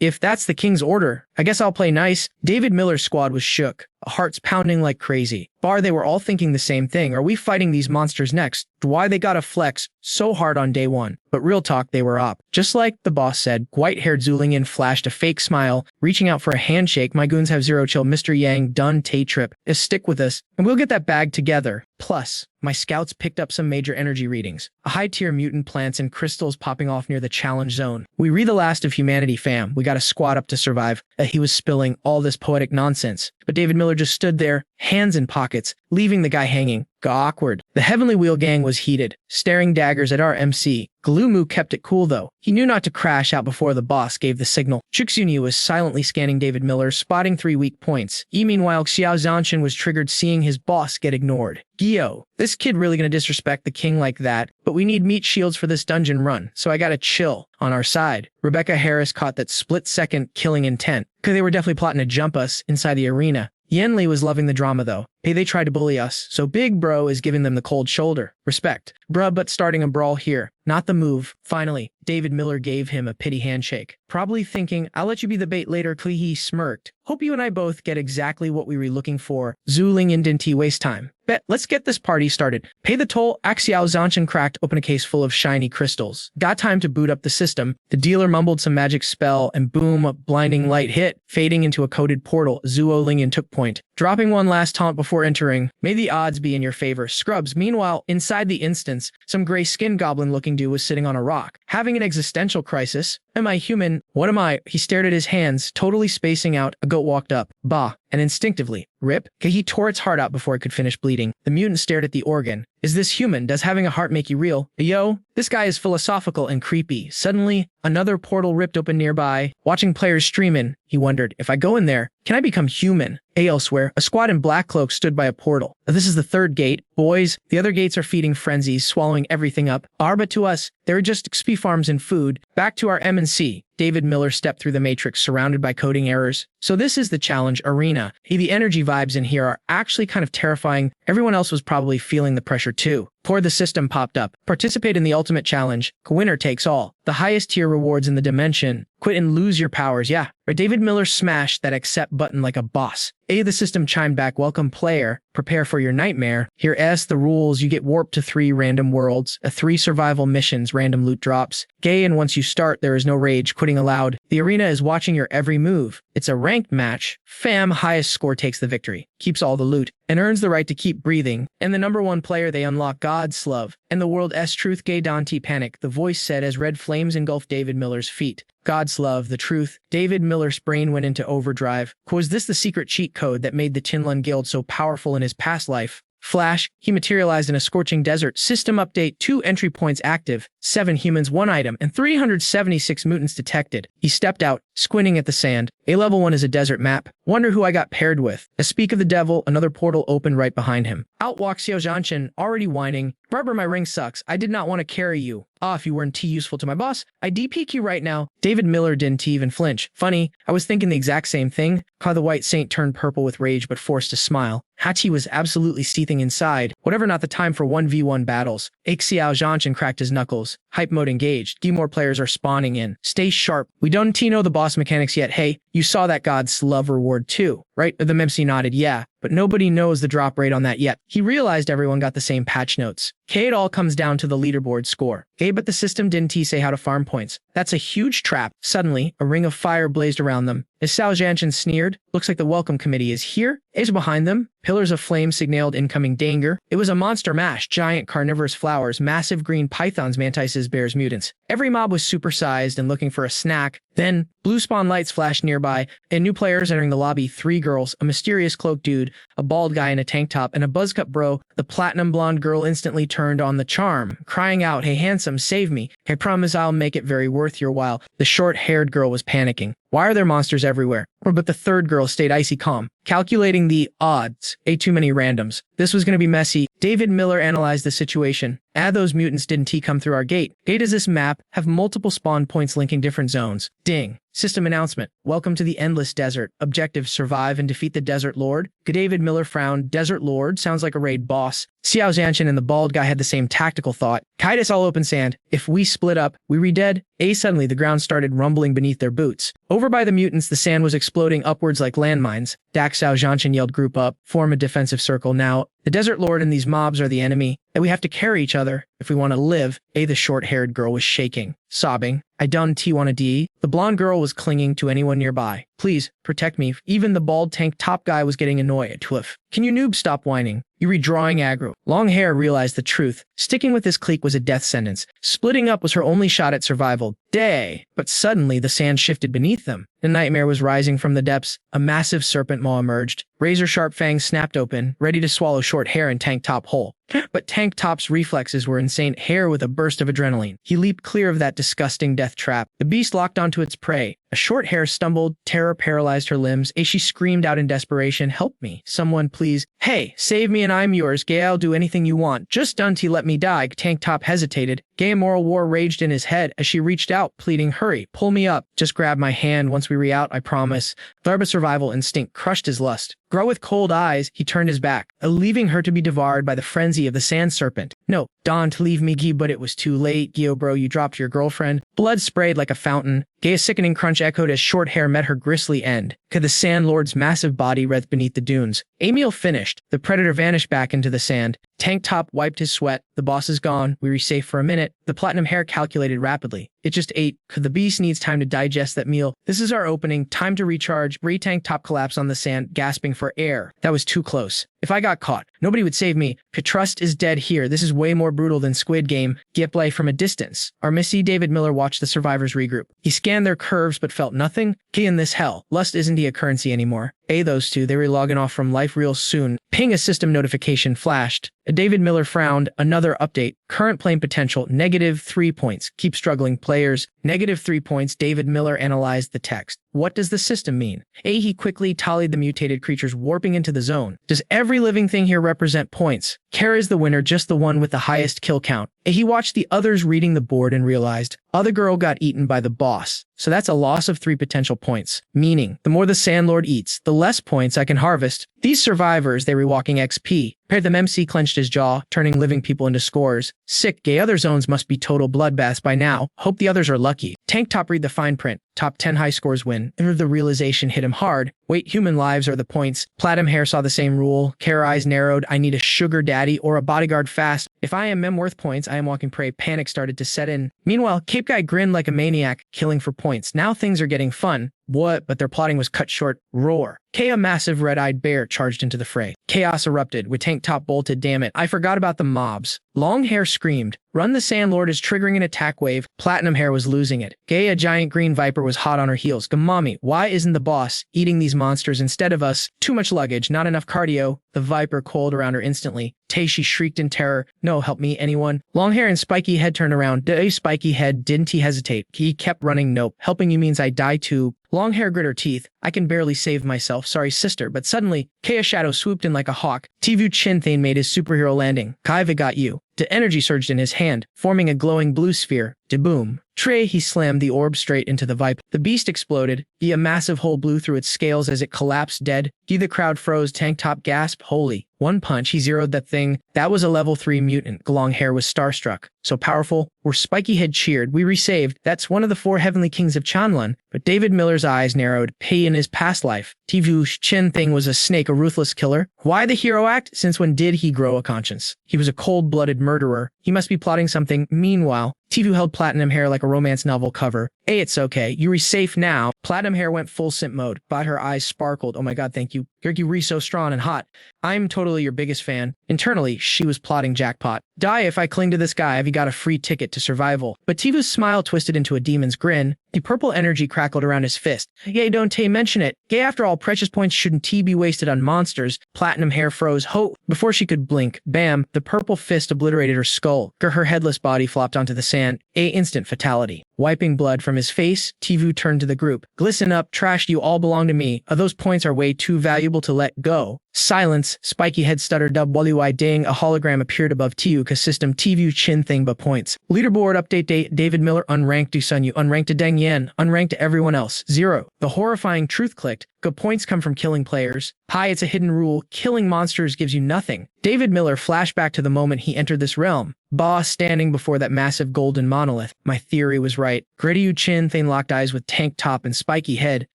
If that's the king's order, I guess I'll play nice. David Miller's squad was shook, hearts pounding like crazy. They were all thinking the same thing. Are we fighting these monsters next? Why they gotta flex so hard on day one? But real talk, they were up. Just like the boss said, white-haired Zulingen flashed a fake smile, reaching out for a handshake. My goons have 0 chill. Mr. Yang done trip. Stick with us, and we'll get that bag together. Plus, my scouts picked up some major energy readings. A high-tier mutant plants and crystals popping off near the challenge zone. We read the last of humanity, fam. We gotta squat up to survive. He was spilling all this poetic nonsense. But David Miller just stood there, hands in pockets, leaving the guy hanging. Got awkward. The Heavenly Wheel gang was heated. staring daggers at our MC. Glumu kept it cool though. He knew not to crash out before the boss gave the signal. Chuxunyu was silently scanning David Miller, spotting 3 weak points. Meanwhile, Xiao Zanshin was triggered seeing his boss get ignored. Gyo, this kid really gonna disrespect the king like that, but we need meat shields for this dungeon run, so I gotta chill. On our side, Rebecca Harris caught that split-second killing intent, because they were definitely plotting to jump us inside the arena. Yenli was loving the drama though. Hey, they tried to bully us, so Big Bro is giving them the cold shoulder. Respect. Bruh, but starting a brawl here. Not the move. Finally, David Miller gave him a pity handshake. Probably thinking, I'll let you be the bait later, Klehe smirked. Hope you and I both get exactly what we were looking for. Zuling and didn't waste time. Bet, let's get this party started. Pay the toll. Xiao Zanshin cracked open a case full of shiny crystals. Got time to boot up the system. The dealer mumbled some magic spell and boom, a blinding light hit, fading into a coded portal. Zuo Lingyan took point. Dropping one last taunt before entering. May the odds be in your favor, Scrubs. Meanwhile, inside the instance, some gray-skinned goblin-looking dude was sitting on a rock, having an existential crisis. Am I human? What am I? He stared at his hands, totally spacing out. A goat walked up. Bah. And instinctively, rip, he tore its heart out before it could finish bleeding. The mutant stared at the organ. Is this human? Does having a heart make you real? Yo, this guy is philosophical and creepy. Suddenly, another portal ripped open nearby. Watching players stream in, he wondered, if I go in there, can I become human? Elsewhere, a squad in black cloaks stood by a portal. This is the third gate. Boys, the other gates are feeding frenzies, swallowing everything up. But to us, they're just XP farms and food. Back to our M&C. David Miller stepped through the matrix surrounded by coding errors. So this is the challenge arena. Hey, the energy vibes in here are actually kind of terrifying. Everyone else was probably feeling the pressure too. Before the system popped up, participate in the ultimate challenge. Winner takes all. The highest tier rewards in the dimension. Quit and lose your powers, yeah. But David Miller smashed that accept button like a boss. The system chimed back, welcome player, prepare for your nightmare. Here the rules, you get warped to 3 random worlds, 3 survival missions, random loot drops. And once you start, there is no rage, quitting allowed. The arena is watching your every move. It's a ranked match. Fam, highest score takes the victory, keeps all the loot, and earns the right to keep breathing. And the number 1 player, they unlock God's love. And the world's truth, gay Dante panic, the voice said as red flames engulfed David Miller's feet. God's love, the truth. David Miller's brain went into overdrive. Was this the secret cheat code that made the Tinlun Guild so powerful in his past life? Flash, he materialized in a scorching desert. System update, 2 entry points active, 7 humans, 1 item, and 376 mutants detected. He stepped out, squinting at the sand. Level 1 is a desert map. Wonder who I got paired with. A speak of the devil, another portal opened right behind him. Out walks Xiao Zanshin, already whining. Barber, my ring sucks. I did not want to carry you. If you weren't too useful to my boss, I'd DPQ you right now. David Miller didn't even flinch. Funny, I was thinking the exact same thing. How the white saint turned purple with rage but forced a smile. Hachi was absolutely seething inside. Whatever, not the time for 1v1 battles. Xiao Zanshin cracked his knuckles. Hype mode engaged. More players are spawning in. Stay sharp. We don't know the boss mechanics yet. Hey, you saw that God's love reward too, right? The MC nodded, yeah. But nobody knows the drop rate on that yet. He realized everyone got the same patch notes. It all comes down to the leaderboard score. But the system didn't say how to farm points. That's a huge trap. Suddenly, a ring of fire blazed around them. As Xiao Zanshin sneered, looks like the welcome committee is here. Is behind them. Pillars of flame signaled incoming danger. It was a monster mash, giant carnivorous flowers, massive green pythons, mantises, bears, mutants. Every mob was supersized and looking for a snack. Then, blue spawn lights flashed nearby, and new players entering the lobby, 3 girls, a mysterious cloaked dude, a bald guy in a tank top, and a buzzcut bro. The platinum blonde girl instantly turned on the charm, crying out, hey handsome, save me. I promise I'll make it very worth your while. The short-haired girl was panicking. Why are there monsters everywhere? But the third girl stayed icy calm, calculating the odds. Too many randoms. This was going to be messy. David Miller analyzed the situation. Those mutants didn't come through our gate. Does this map have multiple spawn points linking different zones? Ding. System announcement. Welcome to the Endless Desert. Objective, survive and defeat the Desert Lord. David Miller frowned. Desert Lord sounds like a raid boss. Xiao Zanshin and the bald guy had the same tactical thought. Kaitis all open sand. If we split up, we re-dead? Suddenly the ground started rumbling beneath their boots. Over by the mutants, the sand was exploding upwards like landmines. Xiao Zanshin yelled, group up, form a defensive circle now. The Desert Lord and these mobs are the enemy, and we have to carry each other if we want to live. The short-haired girl was shaking, sobbing. I don't want to die. The blonde girl was clinging to anyone nearby. Please, protect me. Even the bald tank top guy was getting annoyed. Can you noobs stop whining? You redrawing aggro. Long hair realized the truth. Sticking with this clique was a death sentence. Splitting up was her only shot at survival. Day. But suddenly the sand shifted beneath them. The nightmare was rising from the depths. A massive serpent maw emerged. Razor-sharp fangs snapped open, ready to swallow short hair and Tank Top whole. But Tank Top's reflexes were insane. Hair with a burst of adrenaline. He leaped clear of that disgusting death trap. The beast locked onto its prey. A short hair stumbled. Terror paralyzed her limbs. She screamed out in desperation, "Help me. Someone please. Hey, save me and I'm yours. Gay, I'll do anything you want. Just don't let me die." Tank Top hesitated. Gay moral war raged in his head as she reached out, pleading, "Hurry, pull me up. Just grab my hand once we re-out, I promise." Tharba survival instinct crushed his lust. Grow with cold eyes, he turned his back, leaving her to be devoured by the frenzy of the sand serpent. "No, don't leave me, Gee," but it was too late. "Geo bro, you dropped your girlfriend." Blood sprayed like a fountain. Gay, a sickening crunch echoed as short hair met her grisly end. Could the Sand Lord's massive body writhed beneath the dunes. Emil finished. The predator vanished back into the sand. Tank Top wiped his sweat. The boss is gone. We were safe for a minute. The platinum hair calculated rapidly. It just ate. Could the beast needs time to digest that meal. This is our opening. Time to recharge. Tank Top collapsed on the sand, gasping for air. That was too close. If I got caught, nobody would save me. Petrust is dead here. This is way more brutal than Squid Game. Gameplay from a distance. Our Missy David Miller watched the survivors regroup. He scanned their curves but felt nothing. Key in this hell. Lust isn't a currency anymore. Those two, they were logging off from life real soon. Ping, a system notification flashed. David Miller frowned. Another update. Current playing potential, -3 points. Keep struggling players. -3 points. David Miller analyzed the text. What does the system mean? He quickly tallied the mutated creatures warping into the zone. Does every living thing here represent points? Kara is the winner, just the one with the highest kill count. He watched the others reading the board and realized, other girl got eaten by the boss. So that's a loss of 3 potential points. Meaning, the more the Sandlord eats, the less points I can harvest. These survivors, they were walking XP. Paired them. MC clenched his jaw, turning living people into scores. Sick. Gay, other zones must be total bloodbaths by now. Hope the others are lucky. Tank Top read the fine print. Top 10 high scores win. The realization hit him hard. Wait, human lives are the points. Platinum hair saw the same rule. Kara eyes narrowed. I need a sugar daddy or a bodyguard fast. If I am worth points, I am walking prey. Panic started to set in. Meanwhile, Cape Guy grinned like a maniac, killing for points. Now things are getting fun. What? But their plotting was cut short. Roar. A massive red-eyed bear charged into the fray. Chaos erupted, with Tank Top bolted. Damn it, I forgot about the mobs. Long hair screamed. Run, the Sandlord is triggering an attack wave. Platinum hair was losing it. Gay, a giant green viper, was hot on her heels. Gamami, why isn't the boss eating these monsters instead of us? Too much luggage, not enough cardio. The viper coiled around her instantly. She shrieked in terror. No, help me, anyone. Long hair and spiky head turned around. Spiky head, didn't he hesitate? He kept running. Nope. Helping you means I die too. Long hair grit her teeth. I can barely save myself. Sorry, sister. But suddenly, Kea Shadow swooped in like a hawk. Tvu Chinthane made his superhero landing. Kaiva got you. The energy surged in his hand, forming a glowing blue sphere. De-boom. Trey, he slammed the orb straight into the viper. The beast exploded. A massive hole blew through its scales as it collapsed dead. The crowd froze. Tank Top gasped. Holy. One punch, he zeroed that thing. That was a level 3 mutant. Long hair was starstruck. So powerful. Where Spiky Head cheered. We resaved. That's one of the 4 heavenly kings of Chanlan. But David Miller's eyes narrowed. Pei in his past life. Tvu Chinthane was a snake, a ruthless killer. Why the hero act? Since when did he grow a conscience? He was a cold-blooded murderer. He must be plotting something. Meanwhile, Tvu held platinum hair like a romance novel cover. It's okay. You're safe now. Platinum hair went full simp mode, but her eyes sparkled. Oh my god, thank you. You're so strong and hot. I'm totally your biggest fan. Internally, she was plotting jackpot. Die if I cling to this guy. Have you got a free ticket to survival? But Tvu's smile twisted into a demon's grin. The purple energy crackled around his fist. Yay, don't mention it. Gay, after all, precious points shouldn't be wasted on monsters. Platinum hair froze. Before she could blink, bam, the purple fist obliterated her skull. Her headless body flopped onto the sand. Instant fatality. Wiping blood from his face, Tvu turned to the group. Glisten up, trash, you all belong to me. Those points are way too valuable to let go. Silence. Spiky head stuttered. WY dang. A hologram appeared above Tiuka system. Tvu Chinthane but points. Leaderboard update. David Miller unranked to Sun Yu. Unranked to Deng Yan. Unranked to everyone else. 0. The horrifying truth clicked. Good points come from killing players. Hi, it's a hidden rule. Killing monsters gives you nothing. David Miller flashed back to the moment he entered this realm. Boss standing before that massive golden monolith. My theory was right. Gritty Chinthane locked eyes with Tank Top and Spiky Head.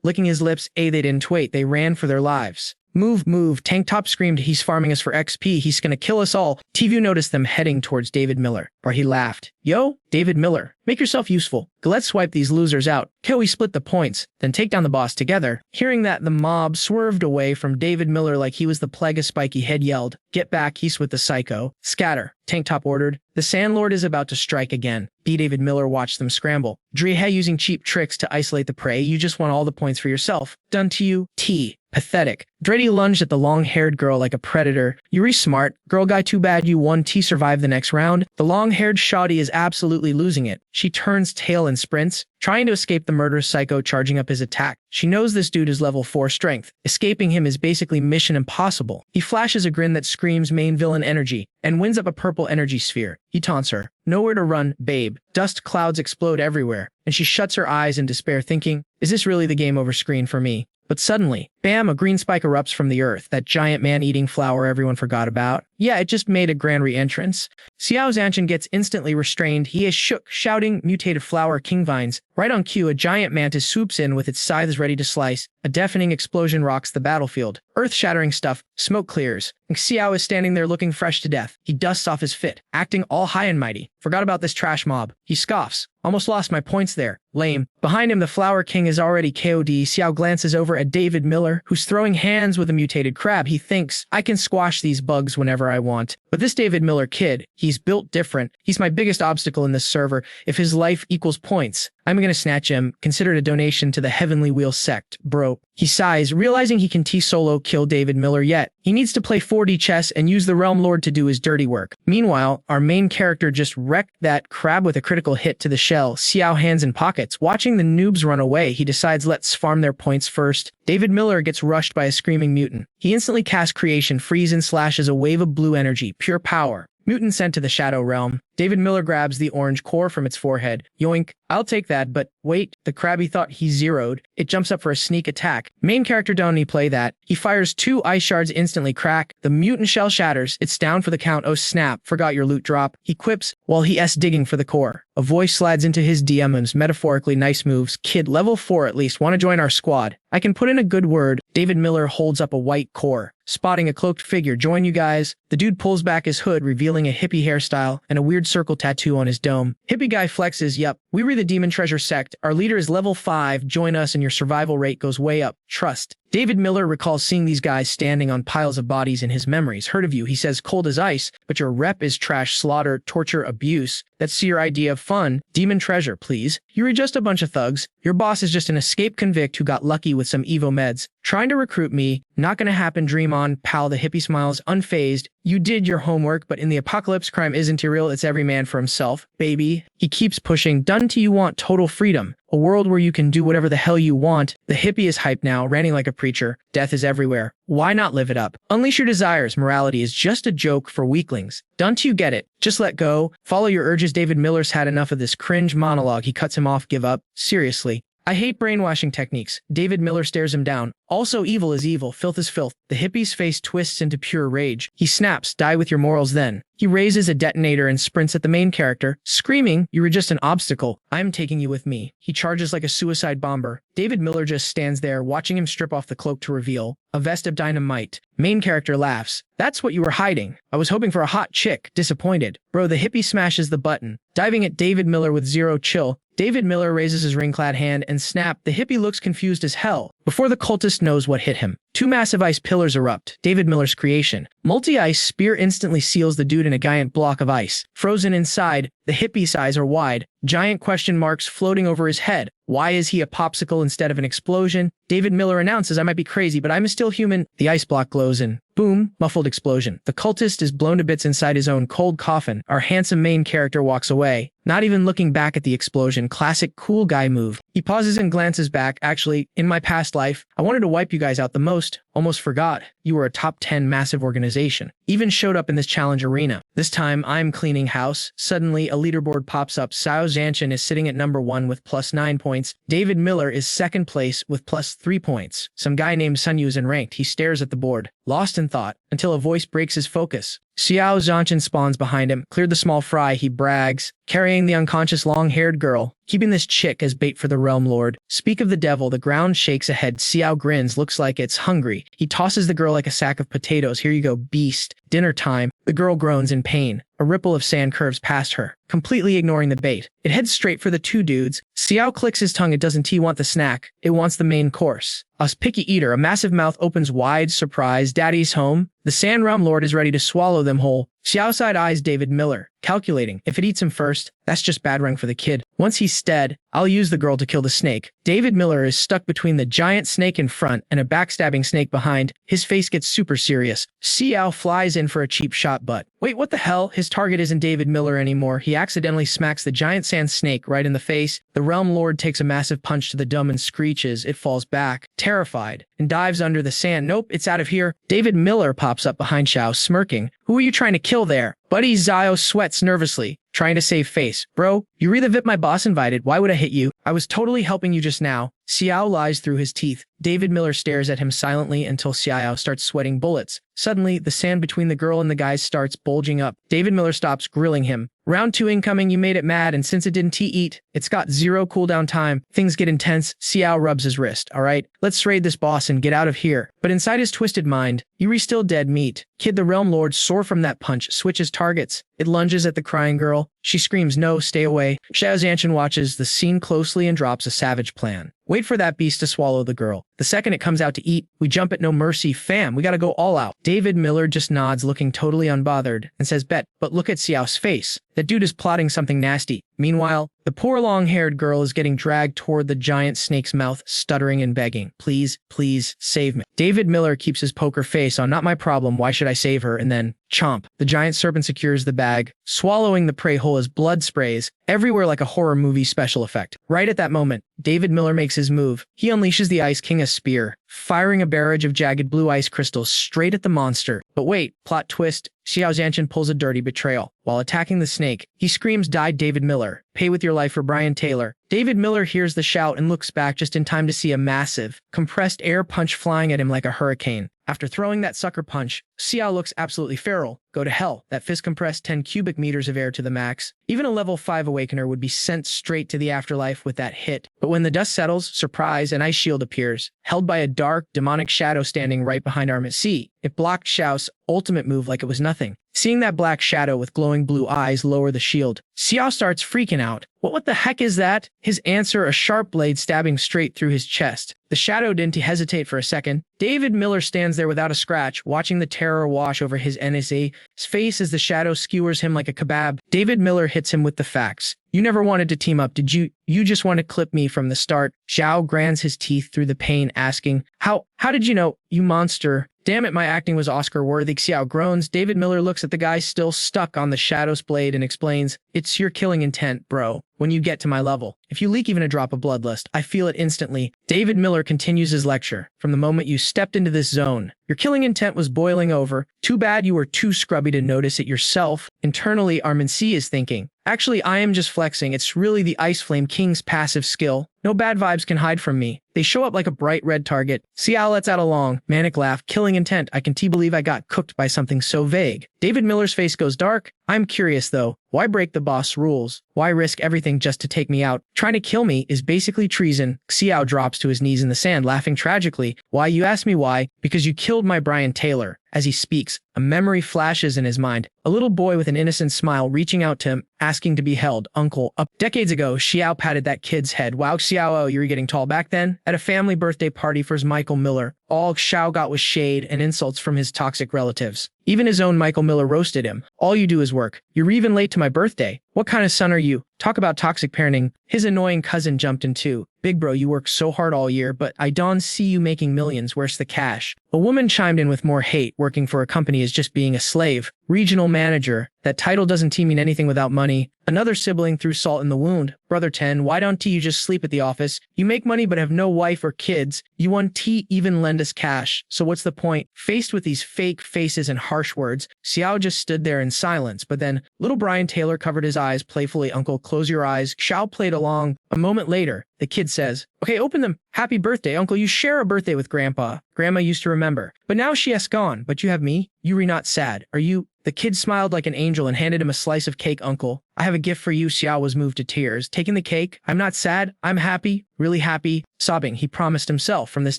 Licking his lips, they didn't wait. They ran for their lives. Move. Tank Top screamed, he's farming us for XP. He's gonna kill us all. Tvu noticed them heading towards David Miller, or he laughed. Yo, David Miller. Make yourself useful. Let's swipe these losers out. Can we split the points, then take down the boss together? Hearing that, the mob swerved away from David Miller like he was the plague. A spiky head yelled, "Get back, he's with the psycho." "Scatter," Tank Top ordered. "The Sandlord is about to strike again." David Miller watched them scramble. Drehe using cheap tricks to isolate the prey. You just want all the points for yourself. Done to you. T. Pathetic. Dreddy lunged at the long-haired girl like a predator. "Yuri smart. Girl guy, too bad you won. T survived the next round." The long-haired shoddy is absolutely losing it. She turns tail and sprints, trying to escape the murderous psycho charging up his attack. She knows this dude is level 4 strength. Escaping him is basically mission impossible. He flashes a grin that screams main villain energy and wins up a purple energy sphere. He taunts her. "Nowhere to run, babe." Dust clouds explode everywhere, and she shuts her eyes in despair thinking, is this really the game over screen for me? But suddenly, bam, a green spike erupts from the earth, that giant man-eating flower everyone forgot about. Yeah, it just made a grand re-entrance. Xiao Zanchan gets instantly restrained. He is shook, shouting, "Mutated flower, king vines." Right on cue, a giant mantis swoops in with its scythes ready to slice. A deafening explosion rocks the battlefield. Earth-shattering stuff, smoke clears, and Xiao is standing there looking fresh to death. He dusts off his fit, acting all high and mighty. Forgot about this trash mob. He scoffs. Almost lost my points there. Lame. Behind him, the Flower King is already KOD. Xiao glances over at David Miller, who's throwing hands with a mutated crab. He thinks, I can squash these bugs whenever I want. But this David Miller kid, he's built different. He's my biggest obstacle in this server. If his life equals points, I'm gonna snatch him. Consider it a donation to the Heavenly Wheel sect, bro. He sighs, realizing he can T-solo kill David Miller yet. He needs to play 4D chess and use the Realm Lord to do his dirty work. Meanwhile, our main character just wrecked that crab with a critical hit to the shell. Xiao hands in pockets. Watching the noobs run away, he decides let's farm their points first. David Miller gets rushed by a screaming mutant. He instantly casts Creation, freeze and slashes a wave of blue energy, pure power. Mutant sent to the Shadow Realm. David Miller grabs the orange core from its forehead. Yoink. I'll take that, but wait, the crabby thought he zeroed. It jumps up for a sneak attack. Main character don't need play that. He fires 2 ice shards instantly crack. The mutant shell shatters. It's down for the count. Oh snap, forgot your loot drop. He quips while he digging for the core. A voice slides into his DMs, metaphorically nice moves. Kid, level 4 at least, want to join our squad? I can put in a good word. David Miller holds up a white core. Spotting a cloaked figure, join you guys. The dude pulls back his hood, revealing a hippie hairstyle and a weird circle tattoo on his dome. Hippie guy flexes, yup, we were the Demon Treasure sect. Our leader is level 5. Join us and your survival rate goes way up. Trust. David Miller recalls seeing these guys standing on piles of bodies in his memories. Heard of you, he says, cold as ice, but your rep is trash, slaughter, torture, abuse. That's your idea of fun. Demon Treasure, please. You're just a bunch of thugs. Your boss is just an escaped convict who got lucky with some Evo meds. Trying to recruit me. Not gonna happen, dream on. Pal, the hippie smiles, unfazed. You did your homework, but in the apocalypse, crime isn't real. It's every man for himself. Baby. He keeps pushing. Done to you want total freedom. A world where you can do whatever the hell you want. The hippie is hyped now, ranting like a preacher. Death is everywhere. Why not live it up? Unleash your desires. Morality is just a joke for weaklings. Done to you get it. Just let go. Follow your urges. David Miller's had enough of this cringe monologue. He cuts him off. Give up. Seriously. I hate brainwashing techniques. David Miller stares him down. Also, evil is evil, filth is filth. The hippie's face twists into pure rage. He snaps, die with your morals then. He raises a detonator and sprints at the main character, screaming, you were just an obstacle. I'm taking you with me. He charges like a suicide bomber. David Miller just stands there, watching him strip off the cloak to reveal a vest of dynamite. Main character laughs. That's what you were hiding. I was hoping for a hot chick. Disappointed. Bro, the hippie smashes the button, diving at David Miller with zero chill. David Miller raises his ring-clad hand and snap. The hippie looks confused as hell. Before the cultist knows what hit him, 2 massive ice pillars erupt. David Miller's creation. Multi-ice spear instantly seals the dude in a giant block of ice. Frozen inside, the hippie's eyes are wide. Giant question marks floating over his head. Why is he a popsicle instead of an explosion? David Miller announces, I might be crazy, but I'm still human. The ice block glows in. Boom, muffled explosion. The cultist is blown to bits inside his own cold coffin. Our handsome main character walks away, not even looking back at the explosion. Classic cool guy move. He pauses and glances back. Actually, in my past life, I wanted to wipe you guys out the most. Almost forgot. You were a top 10 massive organization. Even showed up in this challenge arena. This time, I'm cleaning house. Suddenly, a leaderboard pops up. Xiao Zanchan is sitting at number 1 with +9 points. David Miller is second place with +3 points. Some guy named Sun Yu is in ranked. He stares at the board, lost in thought, until a voice breaks his focus. Xiao Zanchan spawns behind him. Cleared the small fry, he brags, carrying the unconscious long-haired girl, keeping this chick as bait for the Realm Lord. Speak of the devil, the ground shakes ahead. Xiao grins, looks like it's hungry. He tosses the girl like a sack of potatoes. Here you go, beast. Dinner time. The girl groans in pain. A ripple of sand curves past her, completely ignoring the bait. It heads straight for the two dudes. Xiao clicks his tongue. It doesn't want the snack. It wants the main course. A picky eater, a massive mouth opens wide, surprise. Daddy's home. The Sand Realm Lord is ready to swallow them whole. Xiao side eyes David Miller, calculating. If it eats him first, that's just bad rung for the kid. Once he's dead, I'll use the girl to kill the snake. David Miller is stuck between the giant snake in front and a backstabbing snake behind. His face gets super serious. Xiao flies in for a cheap shot, but wait, what the hell? His target isn't David Miller anymore. He accidentally smacks the giant sand snake right in the face. The Realm Lord takes a massive punch to the dome and screeches. It falls back, terrified, and dives under the sand. Nope, it's out of here. David Miller pops up behind Xiao, smirking. Who are you trying to kill there? Buddy Xiao sweats nervously, trying to save face. Bro, you re the VIP my boss invited. Why would I hit you? I was totally helping you just now. Xiao lies through his teeth. David Miller stares at him silently until Xiao starts sweating bullets. Suddenly, the sand between the girl and the guys starts bulging up. David Miller stops grilling him. Round 2 incoming, you made it mad, and since it didn't eat, it's got 0 cooldown time. Things get intense. Xiao rubs his wrist. Alright, let's raid this boss and get out of here. But inside his twisted mind, Yuri's still dead meat. Kid, the Realm Lord, sore from that punch, switches targets. It lunges at the crying girl. She screams, no, stay away. Xiao Zanshin watches the scene closely and drops a savage plan. Wait for that beast to swallow the girl. The second it comes out to eat, we jump at no mercy. Fam, we gotta go all out. David Miller just nods, looking totally unbothered, and says, bet, but look at Xiao's face. That dude is plotting something nasty. Meanwhile, the poor long-haired girl is getting dragged toward the giant snake's mouth, stuttering and begging, please, please, save me. David Miller keeps his poker face on, not my problem, why should I save her? And then, chomp. The giant serpent secures the bag, swallowing the prey whole as blood sprays everywhere like a horror movie special effect. Right at that moment, David Miller makes his move. He unleashes the Ice King, a spear, firing a barrage of jagged blue ice crystals straight at the monster. But wait, plot twist. Xiao Zanshin pulls a dirty betrayal. While attacking the snake, he screams, died David Miller. Pay with your life for Brian Taylor. David Miller hears the shout and looks back just in time to see a massive, compressed air punch flying at him like a hurricane. After throwing that sucker punch, Xiao looks absolutely feral. Go to hell. That fist compressed 10 cubic meters of air to the max. Even a level 5 awakener would be sent straight to the afterlife with that hit. But when the dust settles, surprise, an ice shield appears, held by a dark, demonic shadow standing right behind Armit C. It blocked Xiao's ultimate move like it was nothing. Seeing that black shadow with glowing blue eyes lower the shield, Xiao starts freaking out. What the heck is that? His answer, a sharp blade stabbing straight through his chest. The shadow didn't hesitate for a second. David Miller stands there without a scratch, watching the terror wash over his NSA's face as the shadow skewers him like a kebab. David Miller hits him with the facts. You never wanted to team up, did you? You just want to clip me from the start. Xiao grinds his teeth through the pain, asking, How did you know, you monster? Damn it, my acting was Oscar-worthy. Xiao groans. David Miller looks at the guy still stuck on the shadow's blade and explains, it's your killing intent, bro. When you get to my level, if you leak even a drop of bloodlust, I feel it instantly. David Miller continues his lecture. From the moment you stepped into this zone, your killing intent was boiling over. Too bad you were too scrubby to notice it yourself. Internally, Armin C is thinking, actually, I am just flexing. It's really the Ice Flame King's passive skill. No bad vibes can hide from me. They show up like a bright red target. Xiao lets out a long, manic laugh. Killing intent. I can believe I got cooked by something so vague. David Miller's face goes dark. I'm curious though. Why break the boss rules? Why risk everything just to take me out? Trying to kill me is basically treason. Xiao drops to his knees in the sand, laughing tragically. Why, you ask me why? Because you killed my Brian Taylor. As he speaks, a memory flashes in his mind. A little boy with an innocent smile reaching out to him, asking to be held. Uncle, up decades ago, Xiao patted that kid's head. Wow, Xiao, oh, you were getting tall back then? At a family birthday party for his Michael Miller, all Xiao got was shade and insults from his toxic relatives. Even his own Michael Miller roasted him. All you do is work. You're even late to my birthday. What kind of son are you? Talk about toxic parenting. His annoying cousin jumped in too. Big bro, you work so hard all year, but I don't see you making millions. Where's the cash? A woman chimed in with more hate. Working for a company is just being a slave. Regional manager. That title doesn't mean anything without money. Another sibling threw salt in the wound. Brother 10, why don't you just sleep at the office? You make money but have no wife or kids. You won't even lend us cash. So what's the point? Faced with these fake faces and harsh words, Xiao just stood there in silence. But then, little Brian Taylor covered his eyes playfully. Uncle, close your eyes. Xiao played along. A moment later, the kid says, okay, open them. Happy birthday, Uncle. You share a birthday with Grandpa. Grandma used to remember. But now she has gone. But you have me? You're not sad. Are you? The kid smiled like an angel and handed him a slice of cake. Uncle, I have a gift for you. Xiao was moved to tears. Taking the cake. I'm not sad. I'm happy. Really happy. Sobbing, he promised himself from this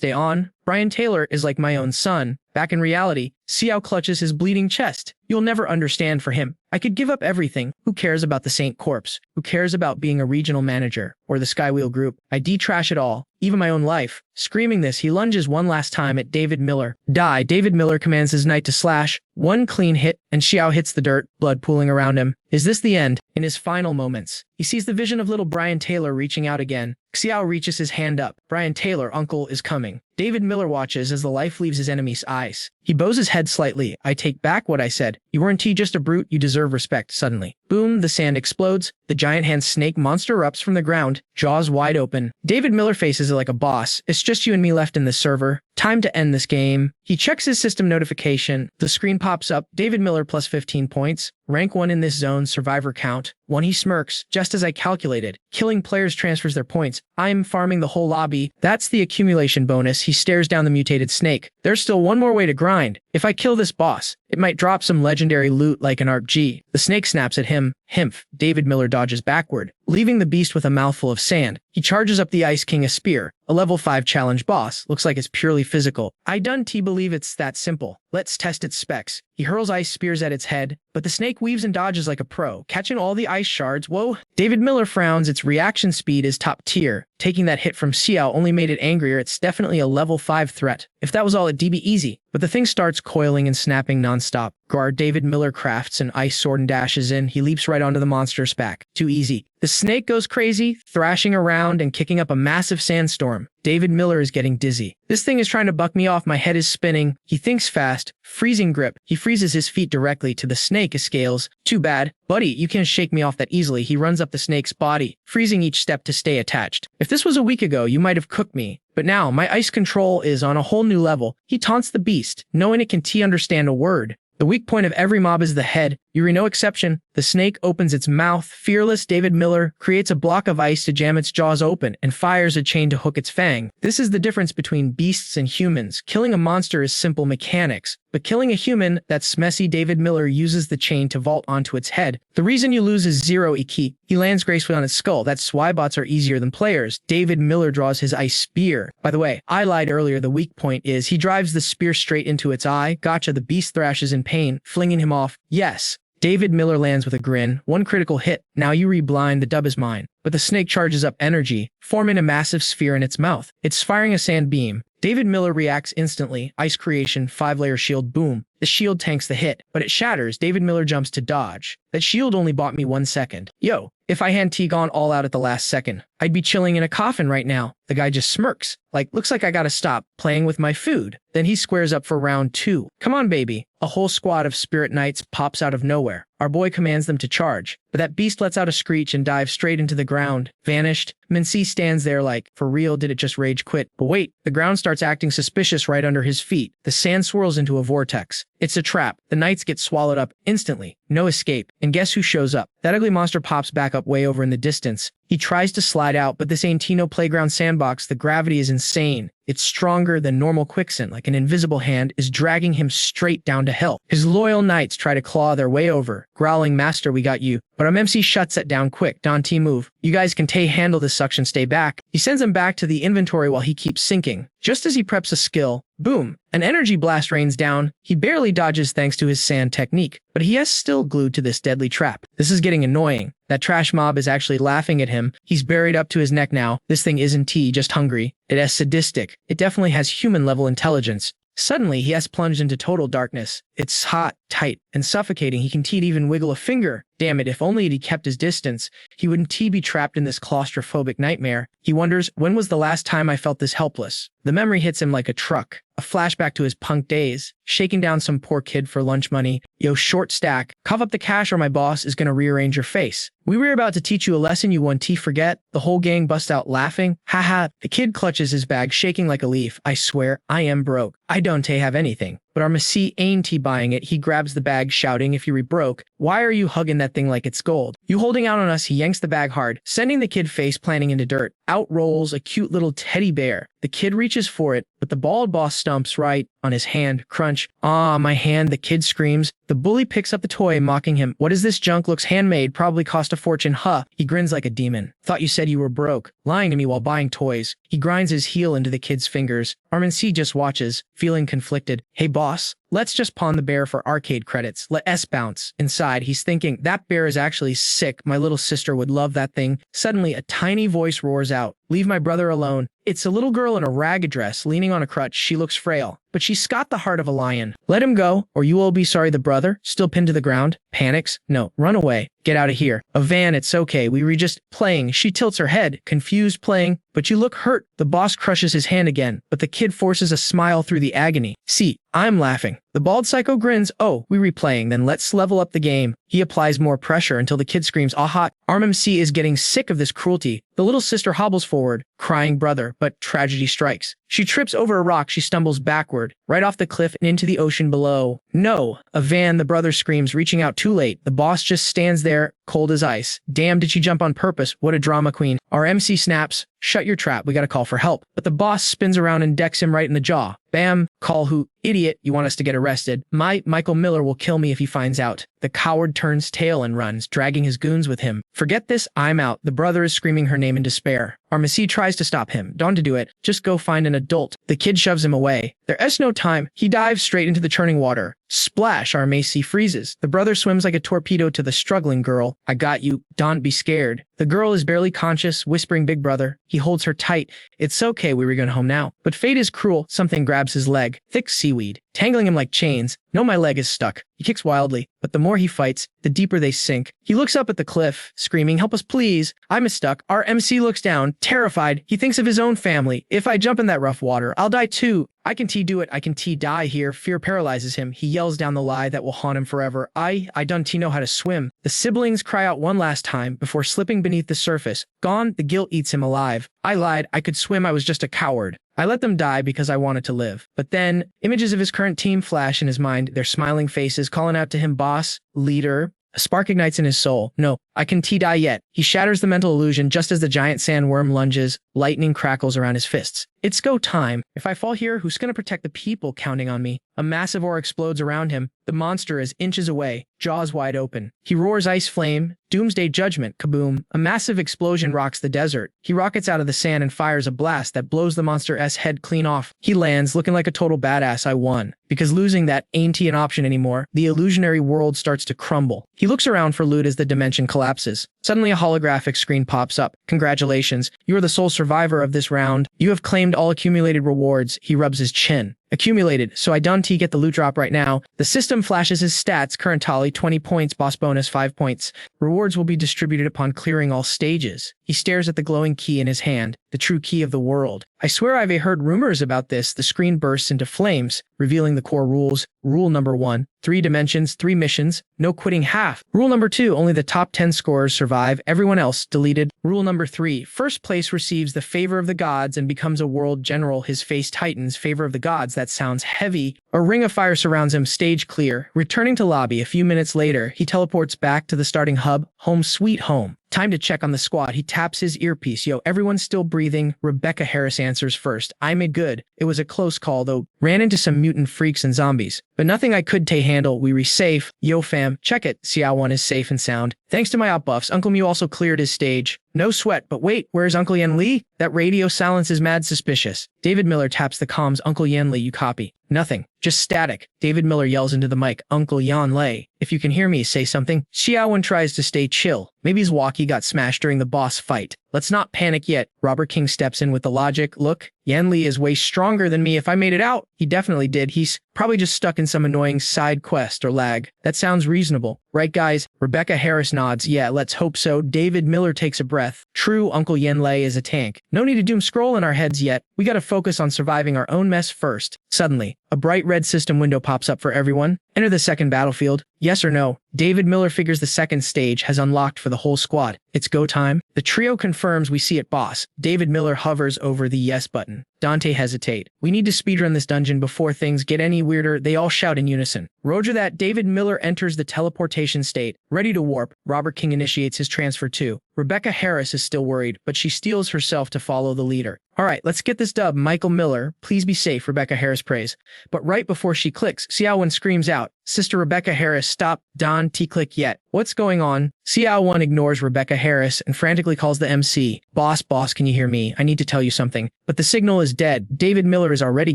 day on, Brian Taylor is like my own son. Back in reality, Xiao clutches his bleeding chest. You'll never understand for him. I could give up everything. Who cares about the Saint Corpse? Who cares about being a regional manager or the Skywheel Group? I detrash it all, even my own life. Screaming this, he lunges one last time at David Miller. Die. David Miller commands his knight to slash. One clean hit, and Xiao hits the dirt, blood pooling around him. Is this the end? In his final moments, he sees the vision of little Brian Taylor reaching out again. Xiao reaches his hand up. Brian Taylor, uncle, is coming. David Miller watches as the life leaves his enemy's eyes. He bows his head slightly. I take back what I said. You weren't just a brute, you deserve respect. Suddenly, boom, the sand explodes. The giant hand snake monster erupts from the ground, jaws wide open. David Miller faces it like a boss. It's just you and me left in this server. Time to end this game. He checks his system notification. The screen pops up. David Miller plus 15 points. Rank 1 in this zone, survivor count. 1. He smirks. Just as I calculated. Killing players transfers their points. I'm farming the whole lobby. That's the accumulation bonus. He stares down the mutated snake. There's still one more way to grind. If I kill this boss, it might drop some legendary loot like an RPG. The snake snaps at him. Himph. David Miller dodges backward, leaving the beast with a mouthful of sand. He charges up the Ice King a spear. A level 5 challenge boss. Looks like it's purely physical. I don't believe it's that simple. Let's test its specs. He hurls ice spears at its head, but the snake weaves and dodges like a pro, catching all the ice shards. Whoa. David Miller frowns. Its reaction speed is top tier. Taking that hit from Xiao only made it angrier. It's definitely a level 5 threat. If that was all, it'd be easy. But the thing starts coiling and snapping nonstop. Guard. David Miller crafts an ice sword and dashes in. He leaps right onto the monster's back. Too easy. The snake goes crazy, thrashing around and kicking up a massive sandstorm. David Miller is getting dizzy. This thing is trying to buck me off. My head is spinning. He thinks fast. Freezing grip. He freezes his feet directly to the snake as scales. Too bad. Buddy, you can't shake me off that easily. He runs up the snake's body, freezing each step to stay attached. If this was a week ago, you might have cooked me. But now, my ice control is on a whole new level. He taunts the beast, knowing it can understand a word. The weak point of every mob is the head. Yuri no exception. The snake opens its mouth. Fearless David Miller creates a block of ice to jam its jaws open and fires a chain to hook its fang. This is the difference between beasts and humans. Killing a monster is simple mechanics, but killing a human, that's messy. David Miller uses the chain to vault onto its head. The reason you lose is 0 Iki. He lands gracefully on its skull. That's why bots are easier than players. David Miller draws his ice spear. By the way, I lied earlier. The weak point is he drives the spear straight into its eye. Gotcha. The beast thrashes in pain, flinging him off. Yes. David Miller lands with a grin. One critical hit. Now you blind. The dub is mine. But the snake charges up energy, forming a massive sphere in its mouth. It's firing a sand beam. David Miller reacts instantly. Ice creation, 5-layer shield, boom. The shield tanks the hit, but it shatters. David Miller jumps to dodge. That shield only bought me 1 second. Yo, if I hadn't gone all out at the last second, I'd be chilling in a coffin right now. The guy just smirks. Like, looks like I gotta stop playing with my food. Then he squares up for round 2. Come on, baby. A whole squad of spirit knights pops out of nowhere. Our boy commands them to charge, but that beast lets out a screech and dives straight into the ground. Vanished. Mincy stands there like, for real, did it just rage quit? But wait, the ground starts acting suspicious right under his feet. The sand swirls into a vortex. It's a trap. The knights get swallowed up instantly. No escape. And guess who shows up? That ugly monster pops back up way over in the distance. He tries to slide out, but this ain't no playground sandbox. The gravity is insane. It's stronger than normal quicksand, like an invisible hand is dragging him straight down to hell. His loyal knights try to claw their way over, growling, "Master, we got you." But our MC shuts it down quick. Dante, move. You guys can handle this suction, stay back. He sends him back to the inventory while he keeps sinking. Just as he preps a skill, boom, an energy blast rains down. He barely dodges thanks to his sand technique, but he is still glued to this deadly trap. This is getting annoying. That trash mob is actually laughing at him. He's buried up to his neck now. This thing isn't just hungry. It is sadistic. It definitely has human-level intelligence. Suddenly, he has plunged into total darkness. It's hot, tight, and suffocating. He can even wiggle a finger. Damn it, if only he kept his distance, he wouldn't be trapped in this claustrophobic nightmare. He wonders, when was the last time I felt this helpless? The memory hits him like a truck. A flashback to his punk days, shaking down some poor kid for lunch money. Yo, short stack, cough up the cash or my boss is gonna rearrange your face. We were about to teach you a lesson you won't forget. The whole gang busts out laughing. Haha, the kid clutches his bag, shaking like a leaf. I swear, I am broke. I don't have anything. But our Messi ain't buying it. He grabs the bag, shouting, if you broke, why are you hugging that thing like it's gold? You holding out on us? He yanks the bag hard, sending the kid face planting into dirt. Out rolls a cute little teddy bear. The kid reaches for it, but the bald boss stomps right on his hand. Crunch. Ah, my hand, the kid screams. The bully picks up the toy, mocking him. What is this junk? Looks handmade, probably cost a fortune. Huh. He grins like a demon. Thought you said you were broke, lying to me while buying toys. He grinds his heel into the kid's fingers. C just watches, feeling conflicted. Hey boss, let's just pawn the bear for arcade credits. Let S bounce. Inside, he's thinking, that bear is actually sick. My little sister would love that thing. Suddenly, a tiny voice roars out. Leave my brother alone. It's a little girl in a ragged dress, leaning on a crutch. She looks frail, but she's got the heart of a lion. Let him go, or you will be sorry. The brother, still pinned to the ground, panics. No, run away. Get out of here. A van, it's okay. We were just playing. She tilts her head, confused, playing. But you look hurt. The boss crushes his hand again, but the kid forces a smile through the agony. See, I'm laughing. The bald psycho grins. Oh, we replaying, then let's level up the game. He applies more pressure until the kid screams, aha. MC is getting sick of this cruelty. The little sister hobbles forward, crying brother, but tragedy strikes. She trips over a rock. She stumbles backward, right off the cliff and into the ocean below. No, a van, the brother screams, reaching out too late. The boss just stands there, cold as ice. Damn, did she jump on purpose? What a drama queen. Our MC snaps. Shut your trap, we gotta call for help. But the boss spins around and decks him right in the jaw. Bam, call who? Idiot, you want us to get arrested. Michael Miller will kill me if he finds out. The coward turns tail and runs, dragging his goons with him. Forget this, I'm out. The brother is screaming her name in despair. Armici tries to stop him. Don't do it. Just go find an adult. The kid shoves him away. There's no time. He dives straight into the churning water. Splash, Armici freezes. The brother swims like a torpedo to the struggling girl. I got you. Don't be scared. The girl is barely conscious, whispering big brother. He holds her tight. It's okay, we were going home now. But fate is cruel. Something grabs his leg. Thick seaweed, tangling him like chains. No, my leg is stuck. He kicks wildly, but the more he fights, the deeper they sink. He looks up at the cliff, screaming, help us please. I'm stuck. Our MC looks down, terrified. He thinks of his own family. If I jump in that rough water, I'll die too. I can do it. I can die here. Fear paralyzes him. He yells down the lie that will haunt him forever. I don't know how to swim. The siblings cry out one last time before slipping beneath the surface. Gone, the guilt eats him alive. I lied. I could swim. I was just a coward. I let them die because I wanted to live. But then, images of his current team flash in his mind, their smiling faces calling out to him, boss, leader. A spark ignites in his soul. No, I can die yet. He shatters the mental illusion just as the giant sandworm lunges. Lightning crackles around his fists. It's go time. If I fall here, who's gonna protect the people counting on me? A massive ore explodes around him. The monster is inches away, jaws wide open. He roars ice flame, doomsday judgment, kaboom. A massive explosion rocks the desert. He rockets out of the sand and fires a blast that blows the monster's head clean off. He lands, looking like a total badass. I won. Because losing that ain't an option anymore. The illusionary world starts to crumble. He looks around for loot as the dimension collapses. Suddenly a holographic screen pops up. Congratulations, you are the sole survivor of this round. You have claimed all accumulated rewards. He rubs his chin. Accumulated, so I don't get the loot drop right now. The system flashes his stats, current tally 20 points, boss bonus 5 points. Rewards will be distributed upon clearing all stages. He stares at the glowing key in his hand, the true key of the world. I swear I've heard rumors about this. The screen bursts into flames, revealing the core rules. Rule number 1, 3 dimensions, 3 missions, no quitting half. Rule number 2, only the top 10 scorers survive, everyone else deleted. Rule number 3, first place receives the favor of the gods and becomes a world general. His face tightens. Favor of the gods, that sounds heavy. A ring of fire surrounds him, stage clear. Returning to lobby a few minutes later, he teleports back to the starting hub. Home sweet home. Time to check on the squad. He taps his earpiece. Yo, everyone's still breathing. Rebecca Harris answers first. I made good. It was a close call, though. Ran into some mutant freaks and zombies. But nothing I could handle. We safe. Yo, fam. Check it. Xiao 1 is safe and sound. Thanks to my op buffs, Uncle Mew also cleared his stage. No sweat, but wait, where's Uncle Yan Li? That radio silence is mad suspicious. David Miller taps the comms. Uncle Yan Li, you copy. Nothing. Just static. David Miller yells into the mic. Uncle Yan Li, if you can hear me, say something. Xiao tries to stay chill. Maybe his walkie got smashed during the boss fight. Let's not panic yet. Robert King steps in with the logic. Look, Yan Li is way stronger than me. If I made it out, he definitely did. He's probably just stuck in some annoying side quest or lag. That sounds reasonable. Right, guys? Rebecca Harris nods. Yeah, let's hope so. David Miller takes a breath. True, Uncle Yan Li is a tank. No need to doom scroll in our heads yet. We gotta focus on surviving our own mess first. Suddenly, a bright red system window pops up for everyone. Enter the second battlefield. Yes or no? David Miller figures the second stage has unlocked for the whole squad. It's go time. The trio confirms we see it, boss. David Miller hovers over the yes button. Dante hesitate. We need to speedrun this dungeon before things get any weirder. They all shout in unison. Roger that. David Miller enters the teleportation state. Ready to warp. Robert King initiates his transfer too. Rebecca Harris is still worried, but she steels herself to follow the leader. All right, let's get this dub. Michael Miller, please be safe, Rebecca Harris prays. But right before she clicks, Xiao screams out, Sister Rebecca Harris, stop, Don T-click yet. What's going on? Xiao ignores Rebecca Harris and frantically calls the MC. Boss, can you hear me? I need to tell you something. But the signal is dead. David Miller is already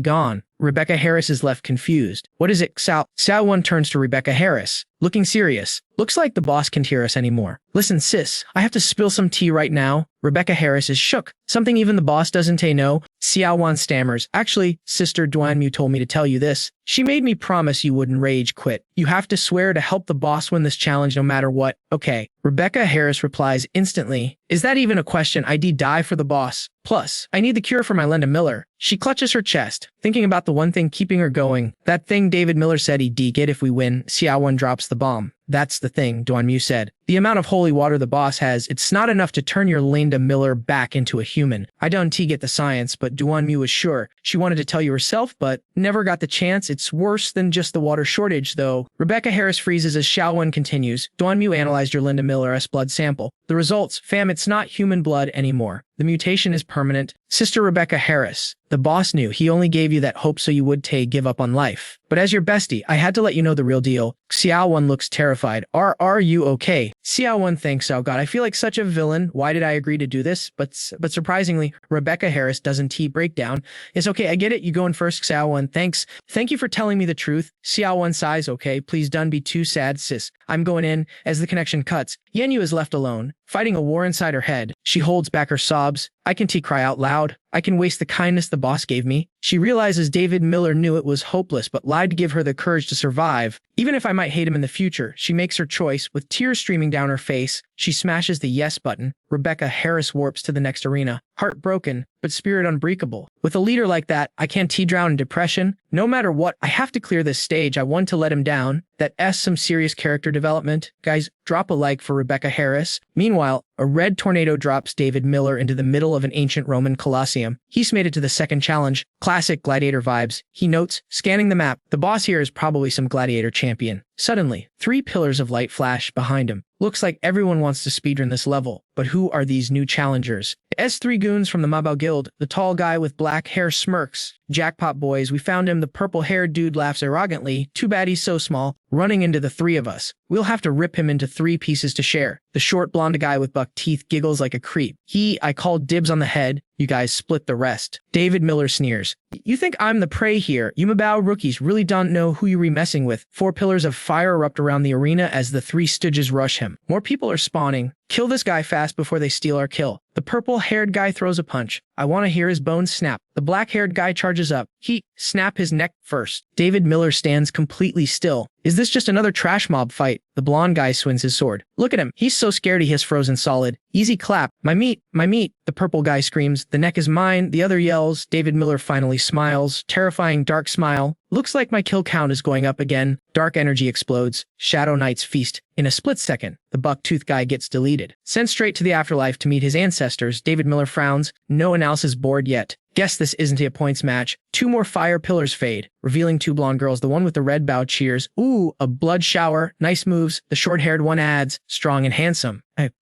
gone. Rebecca Harris is left confused. What is it, Xiao turns to Rebecca Harris, looking serious. Looks like the boss can't hear us anymore. Listen, sis, I have to spill some tea right now. Rebecca Harris is shook. Something even the boss doesn't know. Xiao stammers. Actually, Sister Duanmu told me to tell you this. She made me promise you wouldn't rage quit. You have to swear to help the boss win this challenge no matter what. Okay. Rebecca Harris replies instantly. Is that even a question? I'd die for the boss. Plus, I need the cure for my Linda Miller. She clutches her chest, thinking about the one thing keeping her going. That thing David Miller said he'd get if we win. Xiao drops the bomb. That's the thing, Duanmu said. The amount of holy water the boss has, it's not enough to turn your Linda Miller back into a human. I don't get the science, but Duanmu was sure. She wanted to tell you herself, but never got the chance. It's worse than just the water shortage, though. Rebecca Harris freezes as Xiao continues. Duanmu analyzed your Linda Miller's blood sample. The results, fam, it's not human blood anymore. The mutation is permanent. Sister Rebecca Harris, the boss knew he only gave you that hope so you would give up on life. But as your bestie, I had to let you know the real deal. Xiao looks terrified. Are you okay? Xiao thanks. Oh god, I feel like such a villain. Why did I agree to do this? But surprisingly, Rebecca Harris doesn't break down. It's okay, I get it. You go in first, Xiao. Thanks. Thank you for telling me the truth. Xiao sighs. Okay, please don't be too sad, sis. I'm going in. As the connection cuts, Yanyu is left alone, fighting a war inside her head. She holds back her sobs. I can cry out loud. I can waste the kindness the boss gave me. She realizes David Miller knew it was hopeless but lied to give her the courage to survive. Even if I might hate him in the future, she makes her choice. With tears streaming down her face, she smashes the yes button. Rebecca Harris warps to the next arena, heartbroken, but spirit unbreakable. With a leader like that, I can't drown in depression. No matter what, I have to clear this stage. I want to let him down. That's some serious character development. Guys, drop a like for Rebecca Harris. Meanwhile, a red tornado drops David Miller into the middle of an ancient Roman Colosseum. He's made it to the second challenge. Classic gladiator vibes. He notes, scanning the map, the boss here is probably some gladiator champion. Suddenly, 3 pillars of light flash behind him. Looks like everyone wants to speedrun this level, but who are these new challengers? S3 goons from the Mabao Guild. The tall guy with black hair smirks. Jackpot boys, we found him. The purple-haired dude laughs arrogantly. Too bad he's so small. Running into the 3 of us. We'll have to rip him into 3 pieces to share. The short blonde guy with buck teeth giggles like a creep. I call dibs on the head. You guys split the rest. David Miller sneers. You think I'm the prey here? You Mabao rookies really don't know who you're messing with. 4 pillars of fire erupt around the arena as the 3 stooges rush him. More people are spawning. Kill this guy fast before they steal our kill. The purple-haired guy throws a punch. I want to hear his bones snap. The black-haired guy charges up. Snap his neck first. David Miller stands completely still. Is this just another trash mob fight? The blonde guy swings his sword. Look at him. He's so scared he has frozen solid. Easy clap. My meat. My meat. The purple guy screams. The neck is mine. The other yells. David Miller finally smiles. Terrifying dark smile. Looks like my kill count is going up again. Dark energy explodes. Shadow Knights feast. In a split second, the buck-tooth guy gets deleted. Sent straight to the afterlife to meet his ancestors, David Miller frowns. No one else is bored yet. Guess this isn't a points match. 2 more fire pillars fade, revealing 2 blonde girls. The one with the red bow cheers. Ooh, a blood shower. Nice moves. The short-haired one adds, strong and handsome.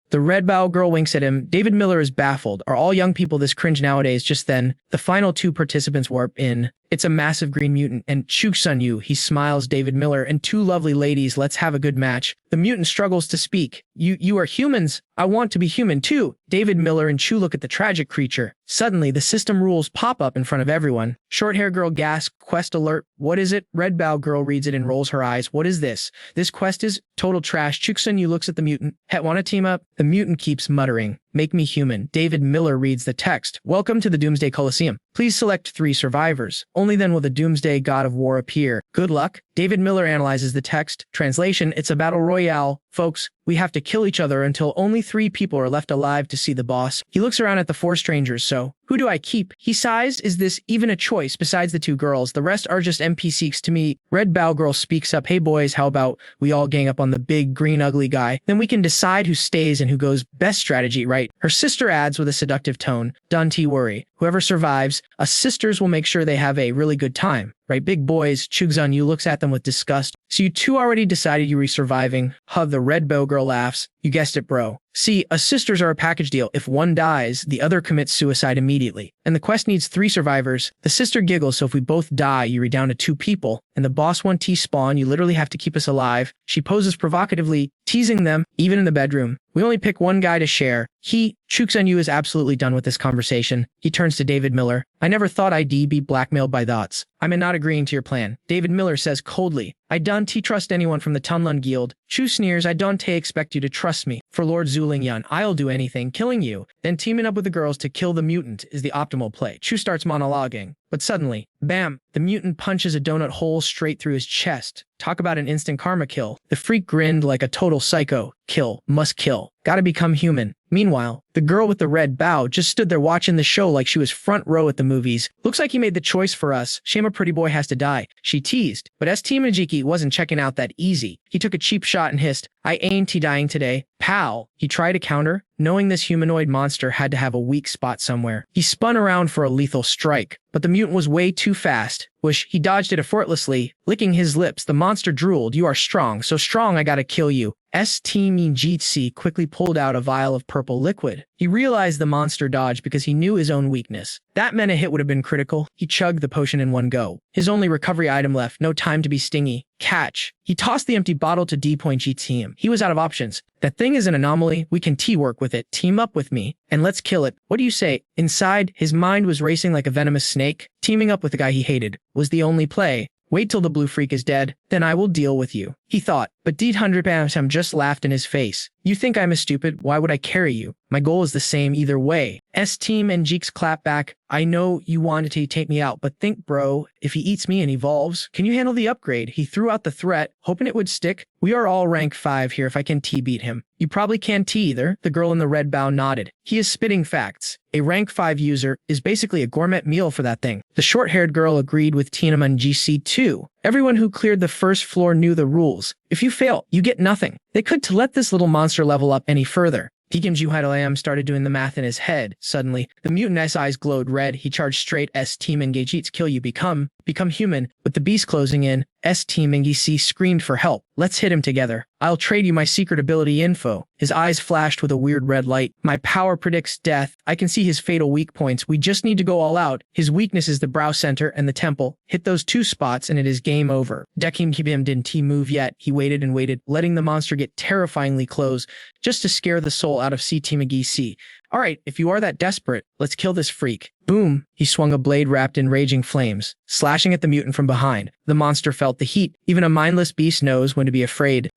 The red bow girl winks at him. David Miller is baffled. Are all young people this cringe nowadays? Just then, the final 2 participants warp in. It's a massive green mutant, and Chuk-sun Yu. He smiles. David Miller and 2 lovely ladies. Let's have a good match. The mutant struggles to speak. You are humans. I want to be human too. David Miller and Chu look at the tragic creature. Suddenly, the system rules pop up in front of everyone. Short-hair girl gasps, quest alert. What is it? Red bow girl reads it and rolls her eyes. What is this? This quest is total trash. Chuk-sun Yu looks at the mutant. Want to team up? The mutant keeps muttering. Make me human. David Miller reads the text. Welcome to the Doomsday Coliseum. Please select 3 survivors. Only then will the Doomsday God of War appear. Good luck. David Miller analyzes the text. Translation, it's a battle royale. Folks, We have to kill each other until only 3 people are left alive to see the boss. He looks around at the 4 strangers, so who do I keep? He sighs. Is this even a choice besides the 2 girls? The rest are just NPCs to me. Red Bow Girl speaks up. Hey boys, how about we all gang up on the big green ugly guy? Then we can decide who stays and who goes. Best strategy, right? Her sister adds with a seductive tone. Don't worry. Whoever survives, us sisters will make sure they have a really good time. Right, big boys. Chugzun Yu looks at them with disgust. So you 2 already decided you were surviving. Huh, the Red Bow Girl laughs. You guessed it, bro. See, us sisters are a package deal. If one dies, the other commits suicide immediately. And the quest needs 3 survivors. The sister giggles, so if we both die, you're down to 2 people. And the boss 1T spawn, you literally have to keep us alive. She poses provocatively, teasing them, even in the bedroom. We only pick one guy to share. Chuksun Yu is absolutely done with this conversation. He turns to David Miller. I never thought I'd be blackmailed by thoughts. I'm not agreeing to your plan. David Miller says coldly. I don't trust anyone from the Tunlun Guild. Chu sneers. I don't expect you to trust me. For Lord Zulingyan, I'll do anything, killing you. Then teaming up with the girls to kill the mutant is the optimal play. Chu starts monologuing. But suddenly, bam, the mutant punches a donut hole straight through his chest. Talk about an instant karma kill. The freak grinned like a total psycho. Kill. Must kill. Gotta become human. Meanwhile, the girl with the red bow just stood there watching the show like she was front row at the movies. Looks like he made the choice for us. Shame a pretty boy has to die. She teased. But S.T. Majiki wasn't checking out that easy. He took a cheap shot and hissed, I ain't dying today. Pow! He tried to counter, knowing this humanoid monster had to have a weak spot somewhere. He spun around for a lethal strike, but the mutant was way too fast. He dodged it effortlessly. Licking his lips, the monster drooled. You are strong, so strong I gotta kill you. S.T. Minjitsi quickly pulled out a vial of purple liquid. He realized the monster dodged because he knew his own weakness. That meant a hit would have been critical. He chugged the potion in one go. His only recovery item left, no time to be stingy. Catch. He tossed the empty bottle to D.GTM. He was out of options. That thing is an anomaly. We can T-work with it. Team up with me, and let's kill it. What do you say? Inside, his mind was racing like a venomous snake. Teaming up with the guy he hated was the only play. Wait till the blue freak is dead, then I will deal with you, he thought. But D100 just laughed in his face. You think I'm a stupid? Why would I carry you? My goal is the same either way. S-Team and Jeeks clap back. I know you wanted to take me out, but think, bro, if he eats me and evolves, can you handle the upgrade? He threw out the threat, hoping it would stick. We are all rank 5 here if I can T-beat him. You probably can't T either. The girl in the red bow nodded. He is spitting facts. A rank 5 user is basically a gourmet meal for that thing. The short-haired girl agreed with Tinaman GC2. Everyone who cleared the first floor knew the rules. If you fail, you get nothing. They could to let this little monster level up any further. Deacon Juhaidalam started doing the math in his head. Suddenly, the mutant's eyes glowed red. He charged straight. S-Team Engagit's kill you. Become human. With the beast closing in, S-Team Engic screamed for help. Let's hit him together. I'll trade you my secret ability info. His eyes flashed with a weird red light. My power predicts death. I can see his fatal weak points. We just need to go all out. His weakness is the brow center and the temple. Hit those 2 spots and it is game over. Dekim Kibim didn't T-move yet. He waited and waited, letting the monster get terrifyingly close, just to scare the soul out of C-Team Engic. All right, if you are that desperate, let's kill this freak. Boom! He swung a blade wrapped in raging flames, slashing at the mutant from behind. The monster felt the heat. Even a mindless beast knows when to be afraid.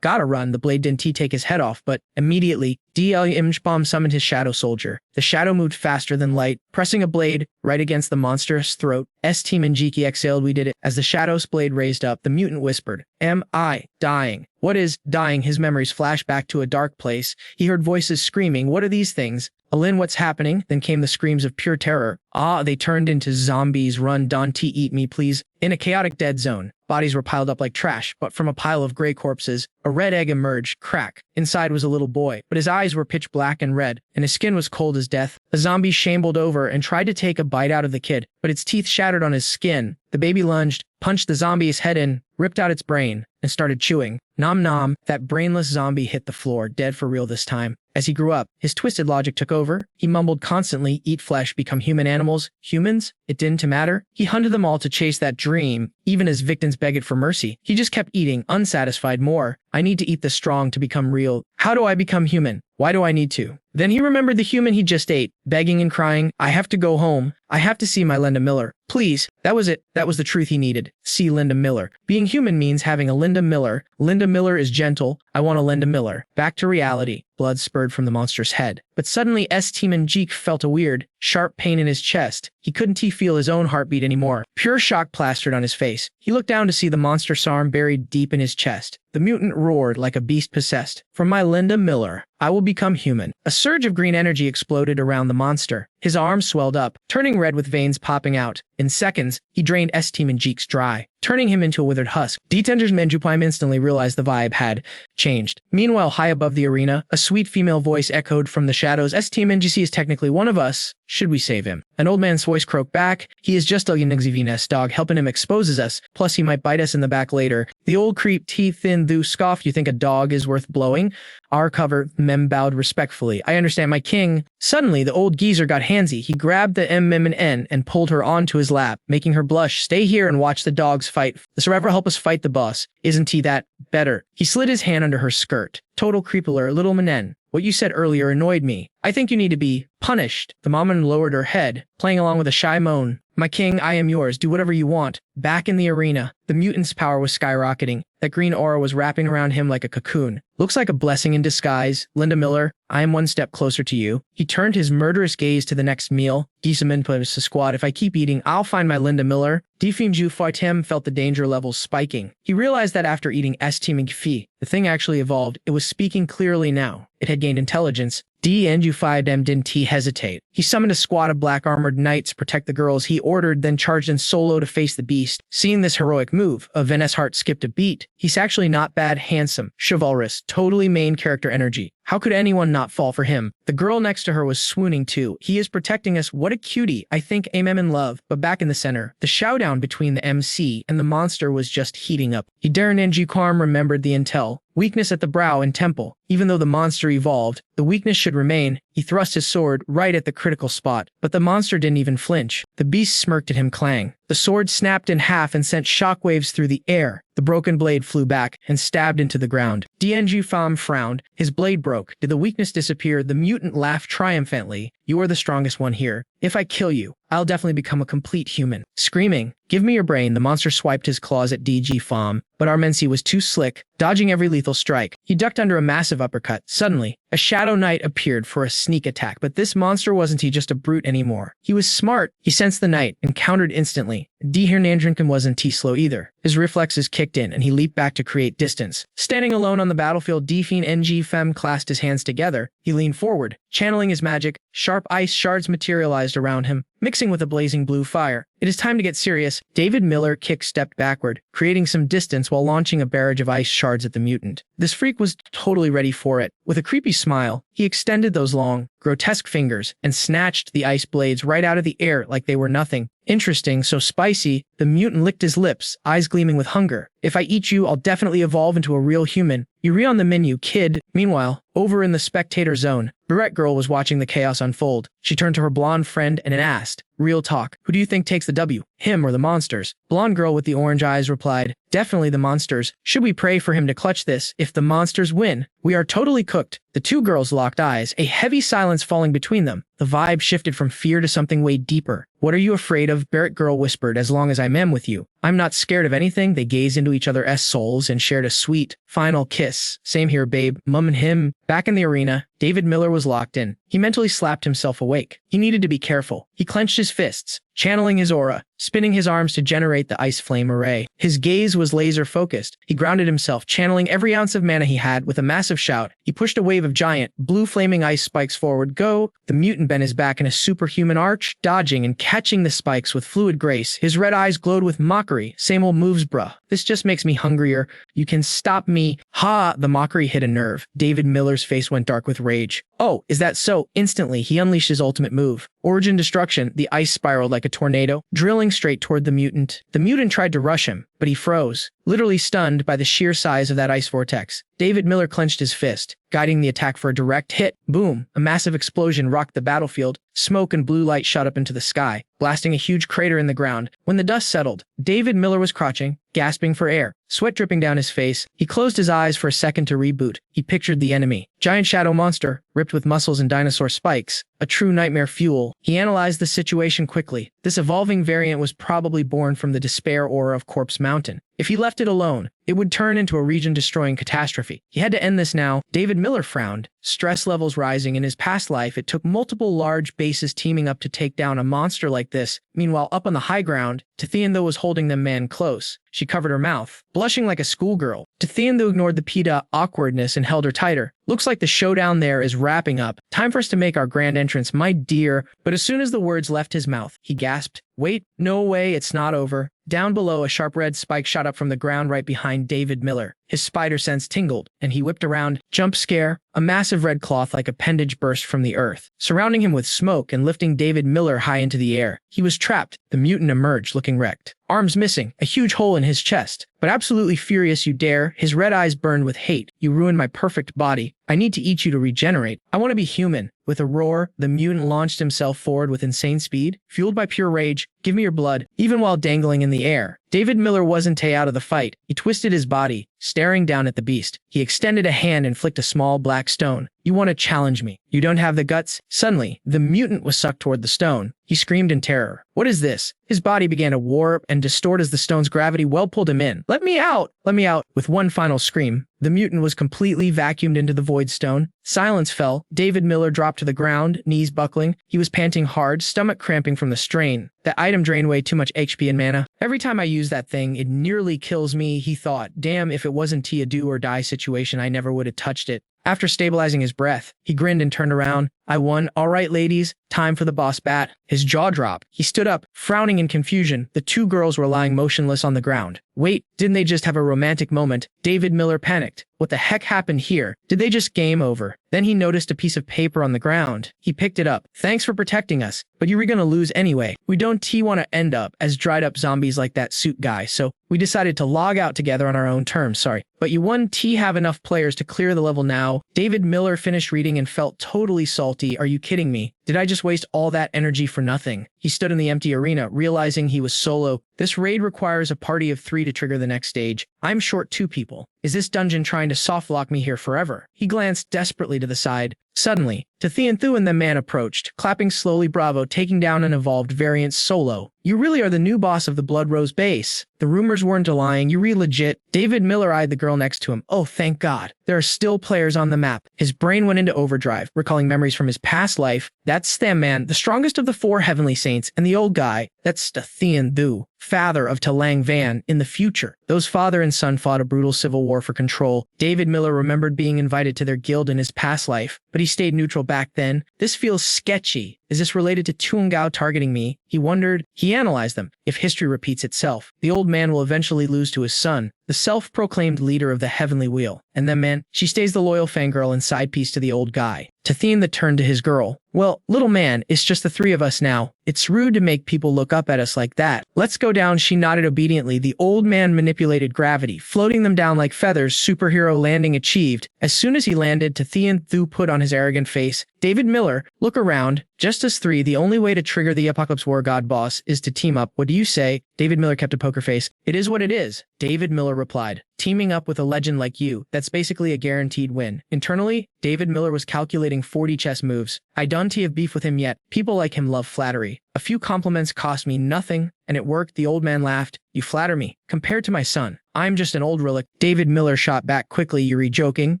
Gotta run. The blade didn't take his head off, but immediately, DL Imjbom summoned his shadow soldier. The shadow moved faster than light, pressing a blade right against the monster's throat. S-Team and Jiki exhaled. We did it. As the shadow's blade raised up, the mutant whispered, Am I dying? What is dying? His memories flashed back to a dark place. He heard voices screaming, what are these things? Alin, what's happening? Then came the screams of pure terror. They turned into zombies. Run, Dante, eat me, please. In a chaotic dead zone, bodies were piled up like trash, but from a pile of gray corpses, a red egg emerged. Crack. Inside was a little boy, but his eyes were pitch black and red, and his skin was cold as death. A zombie shambled over and tried to take a bite out of the kid, but its teeth shattered on his skin. The baby lunged, punched the zombie's head in, ripped out its brain, and started chewing. Nom nom. That brainless zombie hit the floor, dead for real this time. As he grew up, his twisted logic took over. He mumbled constantly, eat flesh, become human animals. Humans? It didn't matter. He hunted them all to chase that dream, even as victims begged for mercy. He just kept eating, unsatisfied. More. I need to eat the strong to become real. How do I become human? Why do I need to? Then he remembered the human he just ate, begging and crying, I have to go home. I have to see my Linda Miller. Please. That was it. That was the truth he needed. See Linda Miller. Being human means having a Linda Miller. Linda Miller is gentle. I want a Linda Miller. Back to reality. Blood spurted from the monster's head. But suddenly S-Team and Jeek felt a weird, sharp pain in his chest. He couldn't feel his own heartbeat anymore. Pure shock plastered on his face. He looked down to see the monster's arm buried deep in his chest. The mutant roared like a beast possessed. "From my Linda Miller, I will become human." A surge of green energy exploded around the monster. His arms swelled up, turning red with veins popping out. In seconds, he drained Steam and Jeeks dry, turning him into a withered husk. Detender's Menjupaim instantly realized the vibe had changed. Meanwhile, high above the arena, a sweet female voice echoed from the shadows. "Steam NGC is technically one of us. Should we save him?" An old man's voice croaked back. "He is just a Yunixivines dog. Helping him exposes us. Plus, he might bite us in the back later." The old creep teeth in Thu scoffed. "You think a dog is worth blowing?" Our cover, Mem bowed respectfully. "I understand, my king." Suddenly, the old geezer got handsy. He grabbed the Mem and N and pulled her onto his lap, making her blush. "Stay here and watch the dogs fight. The Survivor help us fight the boss. Isn't he that better?" He slid his hand under her skirt. "Total creep alert, little Manen. What you said earlier annoyed me. I think you need to be punished." The Maman lowered her head, playing along with a shy moan. "My king, I am yours. Do whatever you want." Back in the arena, the mutant's power was skyrocketing. That green aura was wrapping around him like a cocoon. "Looks like a blessing in disguise. Linda Miller, I am one step closer to you." He turned his murderous gaze to the next meal. "Gisamin plus the squad. If I keep eating, I'll find my Linda Miller." Defimju Fartem felt the danger levels spiking. He realized that after eating Steam and Gfi, the thing actually evolved. It was speaking clearly now. It had gained intelligence. DNU5M didn't hesitate. He summoned a squad of black-armored knights to protect the girls he ordered, then charged in solo to face the beast. Seeing this heroic move, Venus' heart skipped a beat. He's actually not bad, handsome, chivalrous, totally main character energy. How could anyone not fall for him? The girl next to her was swooning too. "He is protecting us. What a cutie. I think I'm in love." But back in the center, the showdown between the MC and the monster was just heating up. Hidaran Karm remembered the intel. Weakness at the brow and temple. Even though the monster evolved, the weakness should remain. He thrust his sword right at the critical spot, but the monster didn't even flinch. The beast smirked at him, clang. The sword snapped in half and sent shockwaves through the air. The broken blade flew back and stabbed into the ground. DNG Pham frowned. His blade broke. Did the weakness disappear? The mutant laughed triumphantly. "You are the strongest one here. If I kill you, I'll definitely become a complete human." Screaming, "Give me your brain," the monster swiped his claws at DG Pham, but Armensi was too slick, dodging every lethal strike. He ducked under a massive uppercut. Suddenly, a shadow knight appeared for a sneak attack, but this monster wasn't just a brute anymore. He was smart. He sensed the knight and countered instantly. Dihirnandrinkin wasn't slow either. His reflexes kicked in and he leaped back to create distance. Standing alone on the battlefield, Defin NG Fem clasped his hands together. He leaned forward, channeling his magic. Sharp ice shards materialized around him, mixing with a blazing blue fire. "It is time to get serious." David Miller kick-stepped backward, creating some distance while launching a barrage of ice shards at the mutant. This freak was totally ready for it. With a creepy smile, he extended those long, grotesque fingers and snatched the ice blades right out of the air like they were nothing. "Interesting, so spicy." The mutant licked his lips, eyes gleaming with hunger. "If I eat you, I'll definitely evolve into a real human." "You re on the menu, kid." Meanwhile, over in the spectator zone, Barrette Girl was watching the chaos unfold. She turned to her blonde friend and asked, "Real talk, who do you think takes the W, him or the monsters?" Blonde girl with the orange eyes replied, "Definitely the monsters. Should we pray for him to clutch this? If the monsters win, we are totally cooked." The two girls locked eyes, a heavy silence falling between them. The vibe shifted from fear to something way deeper. "What are you afraid of?" Barrette Girl whispered, "As long as I'm with you. I'm not scared of anything." They gazed into each other's souls and shared a sweet, final kiss. "Same here, babe." Mum and him. Back in the arena, David Miller was locked in. He mentally slapped himself awake. He needed to be careful. He clenched his fists, channeling his aura, spinning his arms to generate the ice flame array. His gaze was laser-focused. He grounded himself, channeling every ounce of mana he had. With a massive shout, he pushed a wave of giant, blue flaming ice spikes forward. "Go!" The mutant bent his back in a superhuman arch, dodging and catching the spikes with fluid grace. His red eyes glowed with mockery. "Same old moves, bruh. This just makes me hungrier. You can stop me." Ha! The mockery hit a nerve. David Miller's face went dark with rage. "Oh, is that so?" Instantly, he unleashed his ultimate move. Origin Destruction. The ice spiraled like a tornado, drilling straight toward the mutant. The mutant tried to rush him, but he froze, literally stunned by the sheer size of that ice vortex. David Miller clenched his fist, guiding the attack for a direct hit. Boom! A massive explosion rocked the battlefield. Smoke and blue light shot up into the sky, blasting a huge crater in the ground. When the dust settled, David Miller was crouching, gasping for air, sweat dripping down his face. He closed his eyes for a second to reboot. He pictured the enemy. Giant shadow monster, ripped with muscles and dinosaur spikes. A true nightmare fuel. He analyzed the situation quickly. This evolving variant was probably born from the despair aura of Corpse Mountain. mountain. If he left it alone, it would turn into a region-destroying catastrophe. He had to end this now. David Miller frowned, stress levels rising. In his past life, it took multiple large bases teaming up to take down a monster like this. Meanwhile, up on the high ground, Tathian was holding the man close. She covered her mouth, blushing like a schoolgirl. Tathian ignored the PETA awkwardness and held her tighter. Looks like the showdown there is wrapping up. Time for us to make our grand entrance, my dear. But as soon as the words left his mouth, he gasped, "Wait, no way, it's not over." Down below, a sharp red spike shot up from the ground right behind David Miller. His spider sense tingled, and he whipped around. Jump scare. A massive red cloth like appendage burst from the earth, surrounding him with smoke and lifting David Miller high into the air. He was trapped. The mutant emerged, looking wrecked. Arms missing, a huge hole in his chest. But absolutely furious, you dare. His red eyes burned with hate. You ruined my perfect body. I need to eat you to regenerate. I want to be human. With a roar, the mutant launched himself forward with insane speed, fueled by pure rage. Give me your blood. Even while dangling in the air, David Miller wasn't out of the fight. He twisted his body, staring down at the beast. He extended a hand and flicked a small black stone. You want to challenge me? You don't have the guts? Suddenly, the mutant was sucked toward the stone. He screamed in terror. What is this? His body began to warp and distort as the stone's gravity pulled him in. Let me out! Let me out! With one final scream, the mutant was completely vacuumed into the void stone. Silence fell. David Miller dropped to the ground, knees buckling. He was panting hard, stomach cramping from the strain. That item drained way too much HP and mana. Every time I use that thing, it nearly kills me, he thought. Damn, if it wasn't a do or die situation, I never would have touched it. After stabilizing his breath, he grinned and turned around. I won. All right, ladies, time for the boss bat. His jaw dropped. He stood up, frowning in confusion. The two girls were lying motionless on the ground. Wait, didn't they just have a romantic moment? David Miller panicked. What the heck happened here? Did they just game over? Then he noticed a piece of paper on the ground. He picked it up. Thanks for protecting us, but you were gonna lose anyway. We don't want to end up as dried up zombies like that suit guy, so we decided to log out together on our own terms, sorry. But you won. Have enough players to clear the level now. David Miller finished reading and felt totally salty. Are you kidding me? Did I just waste all that energy for nothing? He stood in the empty arena, realizing he was solo. This raid requires a party of 3 to trigger the next stage. I'm short 2 people. Is this dungeon trying to softlock me here forever? He glanced desperately to the side. Suddenly, Tathian and the man approached, clapping slowly. Bravo, taking down an evolved variant solo. You really are the new boss of the Blood Rose base. The rumors weren't lying. You legit. David Miller eyed the girl next to him. Oh, thank God. There are still players on the map. His brain went into overdrive, recalling memories from his past life. That's Tham Man, the strongest of the 4 heavenly saints, and the old guy. That's Tathian, father of Talang Van, in the future. Those father and son fought a brutal civil war for control. David Miller remembered being invited to their guild in his past life, but he stayed neutral back then. This feels sketchy. Is this related to Tuangao targeting me? He wondered. He analyzed them. If history repeats itself, the old man will eventually lose to his son, the self-proclaimed leader of the Heavenly Wheel. And then, man, she stays the loyal fangirl and side piece to the old guy. Tathian turned to his girl. Well, little man, it's just the 3 of us now. It's rude to make people look up at us like that. Let's go down. She nodded obediently. The old man manipulated gravity, floating them down like feathers. Superhero landing achieved. As soon as he landed, Tathian put on his arrogant face. David Miller, look around. Just us 3, the only way to trigger the Apocalypse War God boss is to team up. What do you say? David Miller kept a poker face. It is what it is. David Miller replied. Teaming up with a legend like you, that's basically a guaranteed win. Internally, David Miller was calculating 40 chess moves. I don't have beef with him yet. People like him love flattery. A few compliments cost me nothing, and it worked. The old man laughed. You flatter me. Compared to my son, I'm just an old relic. David Miller shot back quickly. You're joking?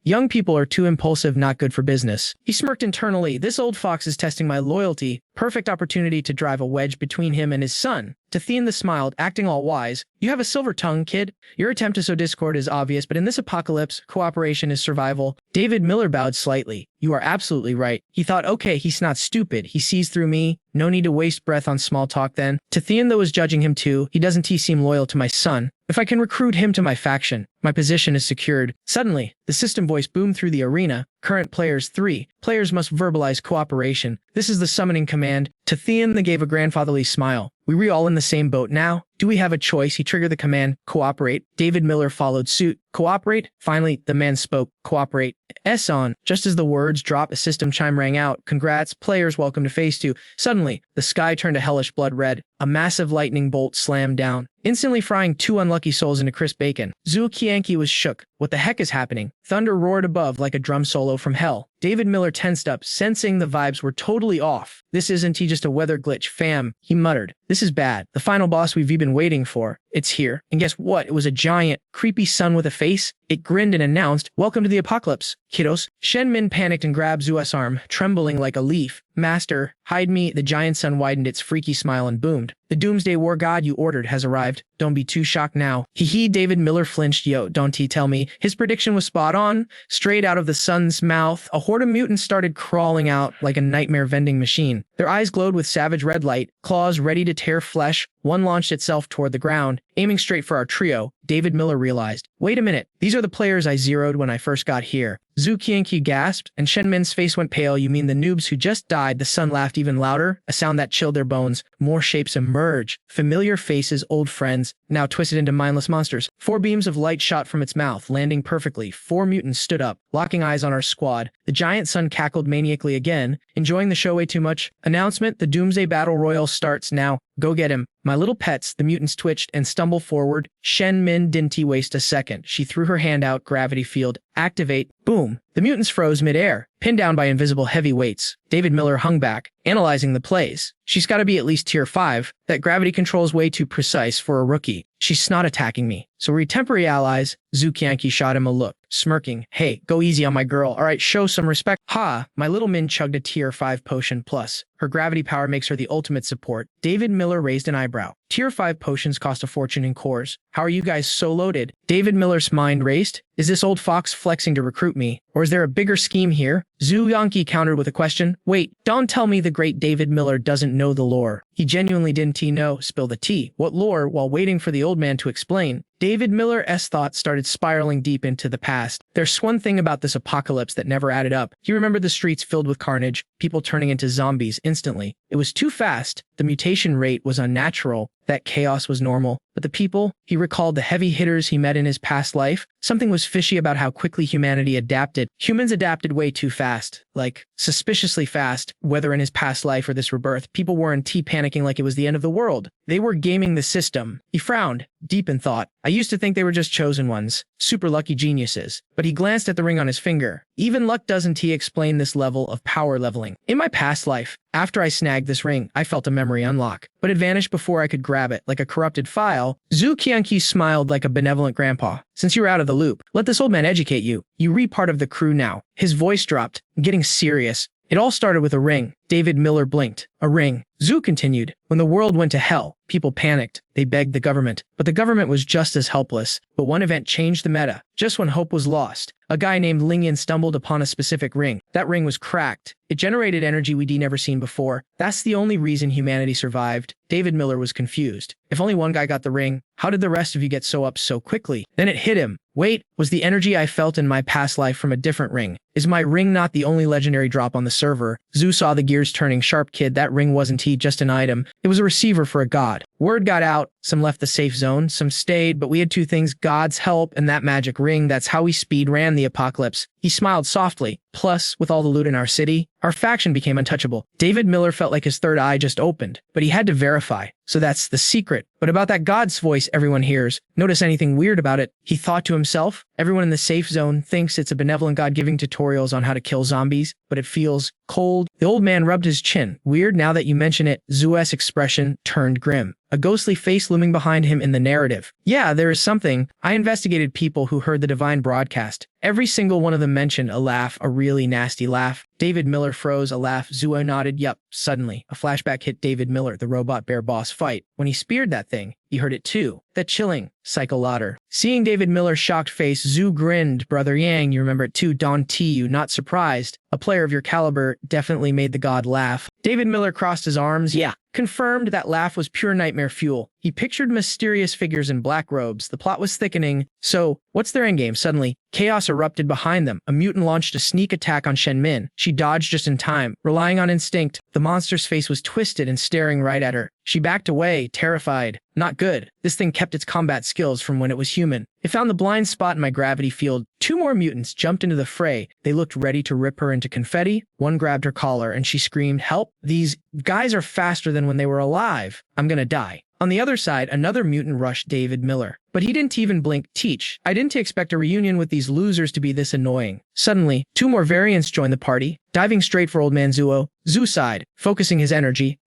Young people are too impulsive, not good for business. He smirked internally. This old fox is testing my loyalty. Perfect opportunity to drive a wedge between him and his son. Tathian smiled, acting all wise. You have a silver tongue, kid. Your attempt to sow discord is obvious, but in this apocalypse, cooperation is survival. David Miller bowed slightly. You are absolutely right. He thought, okay, he's not stupid. He sees through me. No need to waste breath on small talk then. Tathian was judging him too. He doesn't seem loyal to my son. If I can recruit him to my faction, my position is secured. Suddenly, the system voice boomed through the arena. Current players 3. Players must verbalize cooperation. This is the summoning command. Tathian gave a grandfatherly smile. We all in the same boat now? Do we have a choice? He triggered the command, cooperate. David Miller followed suit. Cooperate? Finally, the man spoke. Cooperate. S on. Just as the words dropped, a system chime rang out. Congrats, players, welcome to Phase 2. Suddenly, the sky turned a hellish blood red. A massive lightning bolt slammed down, instantly frying 2 unlucky souls into crisp bacon. Zhu Qianqi was shook. What the heck is happening? Thunder roared above like a drum solo from hell. David Miller tensed up, sensing the vibes were totally off. This isn't just a weather glitch, fam, he muttered. This is bad. The final boss we've been waiting for. it's here. And guess what? It was a giant, creepy sun with a face. It grinned and announced, "Welcome to the apocalypse, kiddos." Shen Min panicked and grabbed Zua's arm, trembling like a leaf. "Master, hide me." The giant sun widened its freaky smile and boomed. "The doomsday war god you ordered has arrived. Don't be too shocked now." Hee. David Miller flinched. "Yo, don't he tell me." His prediction was spot on. Straight out of the sun's mouth, a horde of mutants started crawling out like a nightmare vending machine. Their eyes glowed with savage red light, claws ready to tear flesh. One launched itself toward the ground, aiming straight for our trio. David Miller realized, "Wait a minute, these are the players I zeroed when I first got here." Zhu Qianqi gasped, and Shen Min's face went pale. "You mean the noobs who just died?" The sun laughed even louder, a sound that chilled their bones. More shapes emerged. Familiar faces, old friends, now twisted into mindless monsters. 4 beams of light shot from its mouth, landing perfectly. 4 mutants stood up, locking eyes on our squad. The giant sun cackled maniacally again. "Enjoying the show way too much?" Announcement: "The Doomsday Battle Royale starts now. Go get him." My little pets, the mutants twitched and stumbled forward. Shen Min didn't waste a second. She threw her hand out, gravity field, activate, boom. The mutants froze midair, pinned down by invisible heavy weights. David Miller hung back, analyzing the plays. "She's got to be at least tier 5. That gravity control is way too precise for a rookie. She's not attacking me. So we're temporary allies." Zhu Qianqi shot him a look, smirking. "Hey, go easy on my girl. All right, show some respect." "Ha!" My little Min chugged a tier 5 potion plus. Her gravity power makes her the ultimate support. David Miller raised an eyebrow. "Tier 5 potions cost a fortune in cores. How are you guys so loaded?" David Miller's mind raced. Is this old fox flexing to recruit me? Or is there a bigger scheme here? Zhu Qianqi countered with a question. "Wait, don't tell me the great David Miller doesn't know the lore." He genuinely didn't know. Spill the tea. What lore? While waiting for the old man to explain, David Miller's thoughts started spiraling deep into the past. There's one thing about this apocalypse that never added up. He remembered the streets filled with carnage, people turning into zombies instantly. It was too fast. The mutation rate was unnatural. That chaos was normal. But the people, he recalled the heavy hitters he met in his past life. Something was fishy about how quickly humanity adapted. Humans adapted way too fast. Like, suspiciously fast. Whether in his past life or this rebirth, people weren't panicking like it was the end of the world. They were gaming the system. He frowned, deep in thought. I used to think they were just chosen ones. Super lucky geniuses. But he glanced at the ring on his finger. Even luck doesn't explain this level of power leveling. In my past life, after I snagged this ring, I felt a memory unlock. But it vanished before I could grab it, like a corrupted file. Zhu Qianqi smiled like a benevolent grandpa. "Since you're out of the loop, let this old man educate you. You re-part of the crew now." His voice dropped, getting serious. "It all started with a ring." David Miller blinked. "A ring." Zhu continued. "When the world went to hell, people panicked. They begged the government. But the government was just as helpless. But one event changed the meta. Just when hope was lost, a guy named Ling Yin stumbled upon a specific ring. That ring was cracked. It generated energy we'd never seen before. That's the only reason humanity survived." David Miller was confused. If only one guy got the ring, how did the rest of you get so up so quickly? Then it hit him. Wait, was the energy I felt in my past life from a different ring? Is my ring not the only legendary drop on the server? Zhu saw the gears turning sharp. "Kid, that ring wasn't just an item. It was a receiver for a god. Word got out. Some left the safe zone, some stayed, but we had 2 things, God's help and that magic ring. That's how we speed ran the apocalypse." He smiled softly. "Plus, with all the loot in our city, our faction became untouchable." David Miller felt like his third eye just opened, but he had to verify. "So that's the secret. But about that God's voice everyone hears, notice anything weird about it?" He thought to himself. "Everyone in the safe zone thinks it's a benevolent God giving tutorials on how to kill zombies, but it feels cold." The old man rubbed his chin. "Weird now that you mention it." Zue's expression turned grim. A ghostly face looming behind him in the narrative. "Yeah, there is something. I investigated people who heard the divine broadcast. Every single one of them mentioned a laugh, a really nasty laugh." David Miller froze. "A laugh?" Zue nodded. "Yup." Suddenly, a flashback hit David Miller, the robot bear boss fight. When he speared that thing, he heard it too. That chilling, psycho-laughter. Seeing David Miller's shocked face, Zhu grinned. "Brother Yang, you remember it too. Don't you? Not surprised. A player of your caliber definitely made the god laugh." David Miller crossed his arms. "Yeah." Confirmed. That laugh was pure nightmare fuel. He pictured mysterious figures in black robes. The plot was thickening. So, what's their endgame? Suddenly, chaos erupted behind them. A mutant launched a sneak attack on Shen Min. She dodged just in time, relying on instinct. The monster's face was twisted and staring right at her. She backed away, terrified. Not good. This thing kept its combat skills from when it was human. It found the blind spot in my gravity field. 2 more mutants jumped into the fray. They looked ready to rip her into confetti. One grabbed her collar and she screamed, "Help! These guys are faster than when they were alive. I'm gonna die." On the other side, another mutant rushed David Miller. But he didn't even blink. Teach. I didn't expect a reunion with these losers to be this annoying. Suddenly, two more variants joined the party, diving straight for old man Zuo. Zu sighed, focusing his energy.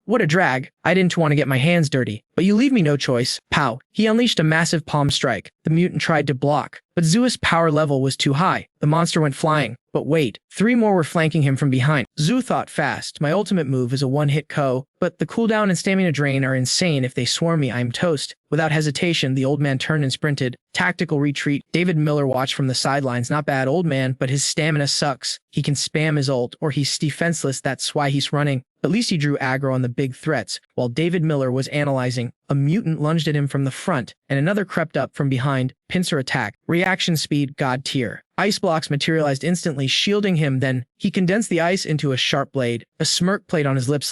What a drag. I didn't want to get my hands dirty, but you leave me no choice. Pow. He unleashed a massive palm strike. The mutant tried to block, but Zuo's power level was too high. The monster went flying. But wait, three more were flanking him from behind. Zu thought fast. My ultimate move is a one-hit KO, but the cooldown and stamina drain are insane. If they swarm me, I'm toast. Without hesitation, the old man turned and sprinted. Tactical retreat. David Miller watched from the sidelines. Not bad, old man, but his stamina sucks. He can spam his ult, or he's defenseless. That's why he's running. At least he drew aggro on the big threats. While David Miller was analyzing, a mutant lunged at him from the front, and another crept up from behind. Pincer attack. Reaction speed, god tier. Ice blocks materialized instantly, shielding him. Then he condensed the ice into a sharp blade. A smirk played on his lip.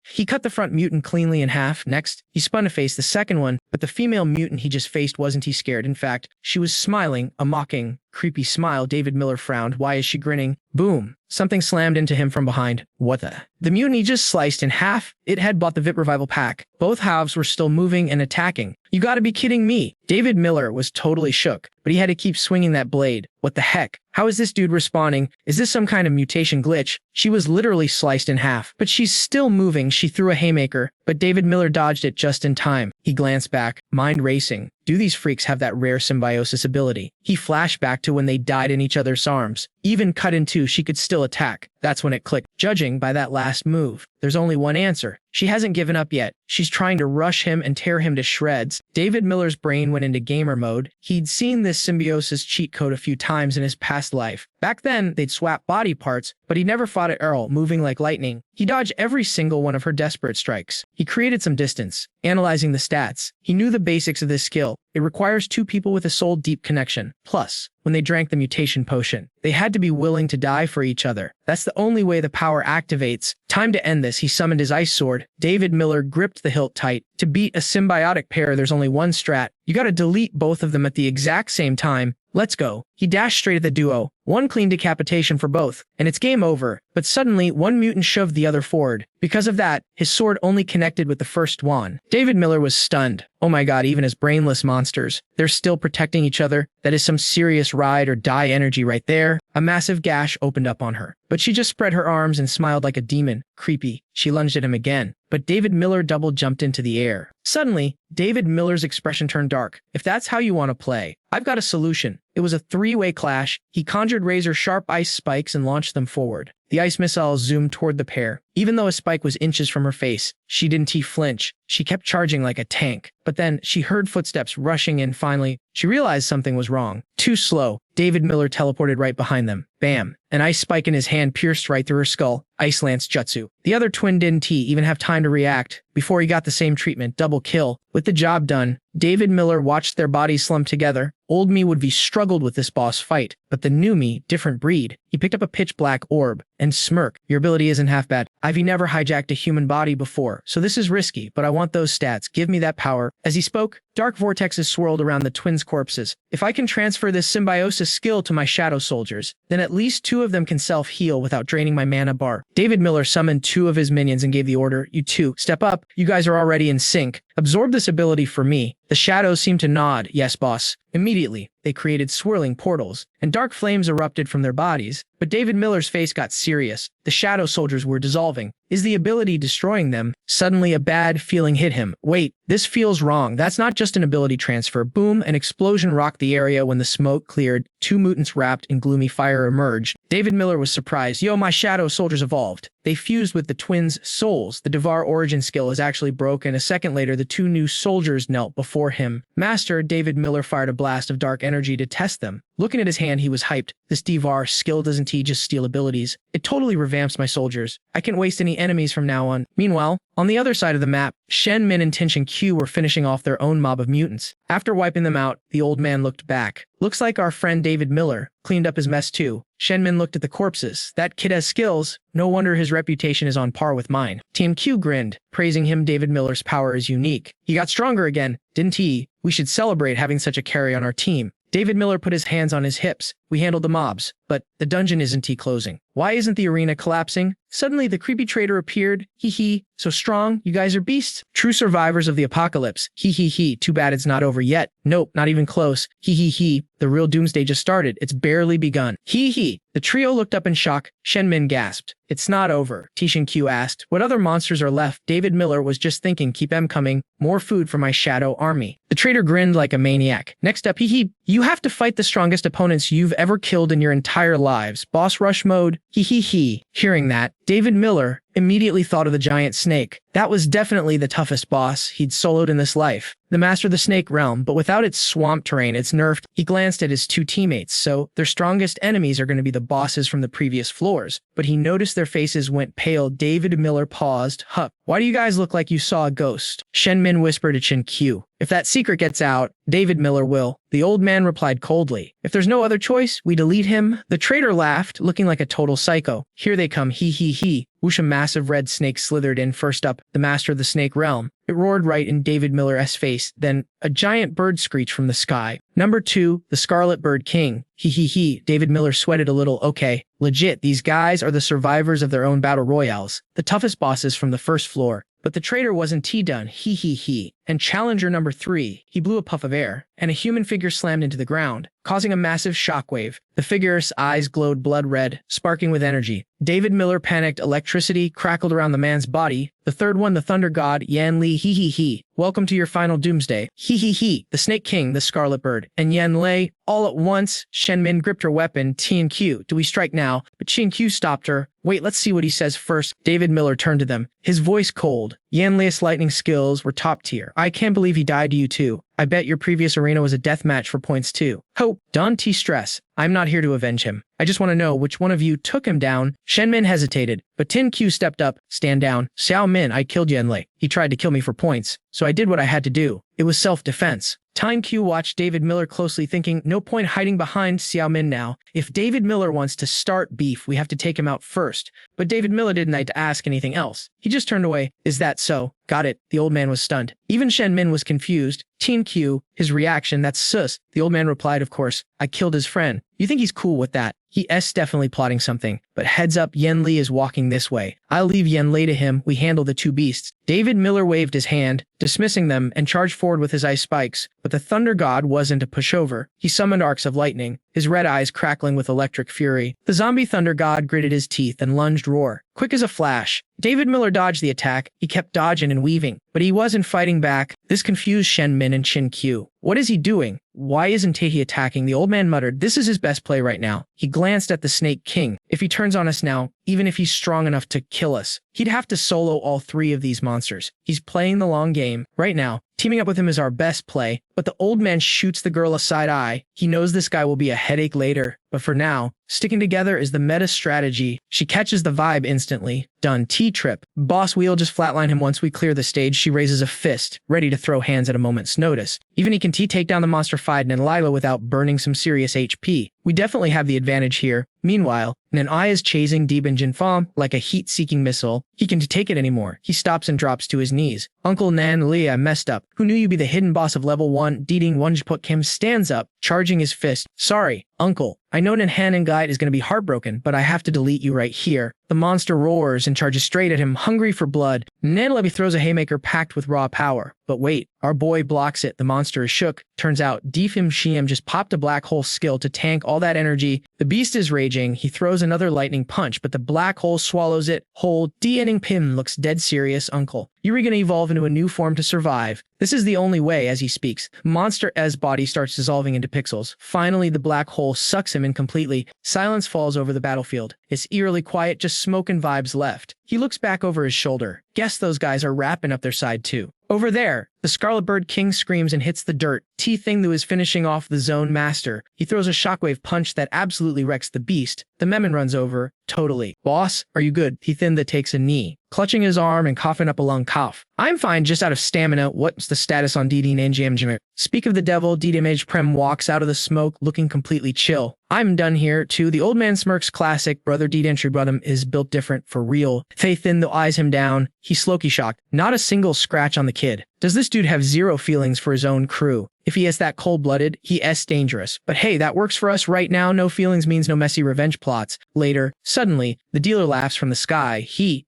He cut the front mutant cleanly in half. Next, he spun to face the second one, but the female mutant he just faced wasn't he scared. In fact, she was smiling, a mocking, creepy smile. David Miller frowned. Why is she grinning? Boom. Something slammed into him from behind. What the? The mutant he just sliced in half. It had bought the VIP revival pack. Both halves were still moving and attacking. You gotta be kidding me. David Miller was totally shook, but he had to keep swinging that blade. What the heck? How is this dude responding? Is this some kind of mutation glitch? She was literally sliced in half, but she's still moving. She threw a haymaker, but David Miller dodged it just in time. He glanced back, mind racing. Do these freaks have that rare symbiosis ability? He flashed back to when they died in each other's arms. Even cut in two, she could still attack. That's when it clicked. Judging by that last move, there's only one answer. She hasn't given up yet. She's trying to rush him and tear him to shreds. David Miller's brain went into gamer mode. He'd seen this symbiosis cheat code a few times in his past life. Back then, they'd swap body parts, but he never fought at Earl, moving like lightning. He dodged every single one of her desperate strikes. He created some distance, analyzing the stats. He knew the basics of this skill. It requires two people with a soul-deep connection. Plus, when they drank the mutation potion, they had to be willing to die for each other. That's the only way the power activates. Time to end this. He summoned his ice sword. David Miller gripped the hilt tight. To beat a symbiotic pair, there's only one strat. You gotta delete both of them at the exact same time. Let's go. He dashed straight at the duo. One clean decapitation for both, and it's game over. But suddenly, one mutant shoved the other forward. Because of that, his sword only connected with the first one. David Miller was stunned. Oh my god, even as brainless monsters, they're still protecting each other. That is some serious ride or die energy right there. A massive gash opened up on her, but she just spread her arms and smiled like a demon. Creepy. She lunged at him again, but David Miller double jumped into the air. Suddenly, David Miller's expression turned dark. If that's how you want to play, I've got a solution. It was a three-way clash. He conjured razor-sharp ice spikes and launched them forward. The ice missiles zoomed toward the pair. Even though a spike was inches from her face, she didn't flinch. She kept charging like a tank. But then, she heard footsteps rushing in. Finally, she realized something was wrong. Too slow. David Miller teleported right behind them. Bam! An ice spike in his hand pierced right through her skull. Ice Lance Jutsu. The other twin didn't even have time to react before he got the same treatment. Double kill. With the job done, David Miller watched their bodies slump together. Old me would be struggled with this boss fight, but the new me, different breed. He picked up a pitch black orb and smirk. Your ability isn't half bad. I've never hijacked a human body before, so this is risky, but I want those stats. Give me that power. As he spoke, dark vortexes swirled around the twins' corpses. If I can transfer this symbiosis skill to my shadow soldiers, then at least two of them can self-heal without draining my mana bar. David Miller summoned two of his minions and gave the order, you two, step up. You guys are already in sync. Absorb this ability for me. The shadows seemed to nod. Yes, boss. Immediately, they created swirling portals, and dark flames erupted from their bodies. But David Miller's face got serious. The shadow soldiers were dissolving. Is the ability destroying them? Suddenly a bad feeling hit him. Wait, this feels wrong. That's not just an ability transfer. Boom, an explosion rocked the area. When the smoke cleared, two mutants wrapped in gloomy fire emerged. David Miller was surprised. Yo, my shadow soldiers evolved. They fused with the twins' souls. The Devar origin skill is actually broken. A second later, the two new soldiers knelt before him. Master, David Miller fired a blast of dark energy to test them. Looking at his hand, he was hyped. This Devar skill doesn't just steal abilities. It totally revamps my soldiers. I can't waste any enemies from now on. Meanwhile, on the other side of the map, Shen, Min, and Tianxian Q were finishing off their own mob of mutants. After wiping them out, the old man looked back. Looks like our friend David Miller cleaned up his mess too. Shen Min looked at the corpses. That kid has skills. No wonder his reputation is on par with mine. Team Q grinned, praising him. David Miller's power is unique. He got stronger again, didn't he? We should celebrate having such a carry on our team. David Miller put his hands on his hips. We handled the mobs, but the dungeon isn't closing. Why isn't the arena collapsing? Suddenly, the creepy traitor appeared. Hee hee. So strong, you guys are beasts. True survivors of the apocalypse. Hee hee hee. Too bad it's not over yet. Nope, not even close. Hee hee hee. The real doomsday just started. It's barely begun. Hee hee. The trio looked up in shock. Shenmin gasped. It's not over. Tishin Q asked. What other monsters are left? David Miller was just thinking, keep them coming. More food for my shadow army. The traitor grinned like a maniac. Next up, hee hee. You have to fight the strongest opponents you've ever killed in your entire lives. Boss rush mode. Hee hee hee. Hearing that, David Miller immediately thought of the giant snake. That was definitely the toughest boss he'd soloed in this life. The master of the snake realm, but without its swamp terrain, it's nerfed. He glanced at his two teammates, so their strongest enemies are going to be the bosses from the previous floors. But he noticed their faces went pale. David Miller paused. Huh. Why do you guys look like you saw a ghost? Shenmin whispered to Chin Q. If that secret gets out, David Miller will. The old man replied coldly. If there's no other choice, we delete him. The traitor laughed, looking like a total psycho. Here they come, hee hee hee. Whoosh, a massive red snake slithered in. First up, the master of the snake realm. It roared right in David Miller's face. Then, a giant bird screeched from the sky. Number 2, the Scarlet Bird King. Hee hee hee. David Miller sweated a little. Okay, legit, these guys are the survivors of their own battle royales. The toughest bosses from the first floor. But the traitor wasn't done. Hee hee hee. And challenger number 3, he blew a puff of air, and a human figure slammed into the ground, causing a massive shockwave. The figure's eyes glowed blood red, sparking with energy. David Miller panicked. Electricity crackled around the man's body. The third one, the Thunder God, Yan Li. Hee hee hee. Welcome to your final doomsday. Hee hee hee. The Snake King, the Scarlet Bird, and Yan Li. All at once, Shenmin gripped her weapon. T&Q, do we strike now? But T&Q stopped her. Wait, let's see what he says first. David Miller turned to them, his voice cold. Yan Li's lightning skills were top tier. I can't believe he died to you too. I bet your previous arena was a death match for points too. Ho, don't stress. I'm not here to avenge him. I just want to know which one of you took him down. Shenmin hesitated, but Tin Q stepped up. Stand down. Xiao Min, I killed Yan Li. He tried to kill me for points, so I did what I had to do. It was self-defense. Time Q watched David Miller closely, thinking, no point hiding behind Xiao Min now. If David Miller wants to start beef, we have to take him out first. But David Miller didn't need to ask anything else. He just turned away. Is that so? Got it. The old man was stunned. Even Shen Min was confused. Teen Q, his reaction, that's sus. The old man replied, of course, I killed his friend. You think he's cool with that? He's definitely plotting something. But heads up, Yan Li is walking this way. I'll leave Yan Li to him. We handle the two beasts. David Miller waved his hand, dismissing them, and charged forward with his ice spikes. But the Thunder God wasn't a pushover. He summoned arcs of lightning, his red eyes crackling with electric fury. The zombie Thunder God gritted his teeth and lunged roar. Quick as a flash, David Miller dodged the attack. He kept dodging and weaving, but he wasn't fighting back. This confused Shen Min and Chin Q. What is he doing? Why isn't he attacking? The old man muttered, this is his best play right now. He glanced at the Snake King. If he turns on us now, even if he's strong enough to kill us, he'd have to solo all 3 of these monsters. He's playing the long game. Right now, teaming up with him is our best play, but the old man shoots the girl a side eye. He knows this guy will be a headache later, but for now, sticking together is the meta strategy. She catches the vibe instantly. Done. T-trip. Boss Wheel just flatline him once we clear the stage. She raises a fist, ready to throw hands at a moment's notice. Even he can take down the monster fight and Lila without burning some serious HP. We definitely have the advantage here. Meanwhile, Nanai is chasing Deeb and Jinfam like a heat-seeking missile. He can't take it anymore. He stops and drops to his knees. Uncle Nan Lia messed up. Who knew you'd be the hidden boss of level 1? Deeding Wonjput Kim stands up, charging his fist. Sorry, Uncle. I know Nan and Guide is going to be heartbroken, but I have to delete you right here. The monster roars and charges straight at him, hungry for blood. Nanlevi throws a haymaker packed with raw power. But wait, our boy blocks it. The monster is shook. Turns out, Defim Shiem just popped a black hole skill to tank all that energy. The beast is raging. He throws another lightning punch, but the black hole swallows it whole. D-ending Pim looks dead serious. Uncle, you're gonna evolve into a new form to survive. This is the only way. As he speaks, Monster E's body starts dissolving into pixels. Finally, the black hole sucks him in completely. Silence falls over the battlefield. It's eerily quiet, just smoke and vibes left. He looks back over his shoulder. Guess those guys are wrapping up their side too. Over there, the Scarlet Bird King screams and hits the dirt. T-Thingthu is finishing off the Zone Master. He throws a shockwave punch that absolutely wrecks the beast. The Memon runs over. Totally. Boss, are you good? T-Thingthu takes a knee, clutching his arm and coughing up a lung cough. I'm fine, just out of stamina. What's the status on DD Nanjam? Speak of the devil, DD Prem walks out of the smoke looking completely chill. I'm done here, too. The old man smirks. Classic. Brother Deed Entry Brother is built different, for real. Faithin eyes him down. He's Sloki shocked. Not a single scratch on the kid. Does this dude have zero feelings for his own crew? If he is that cold-blooded, he is dangerous. But hey, that works for us right now. No feelings means no messy revenge plots. Later, suddenly, the dealer laughs from the sky.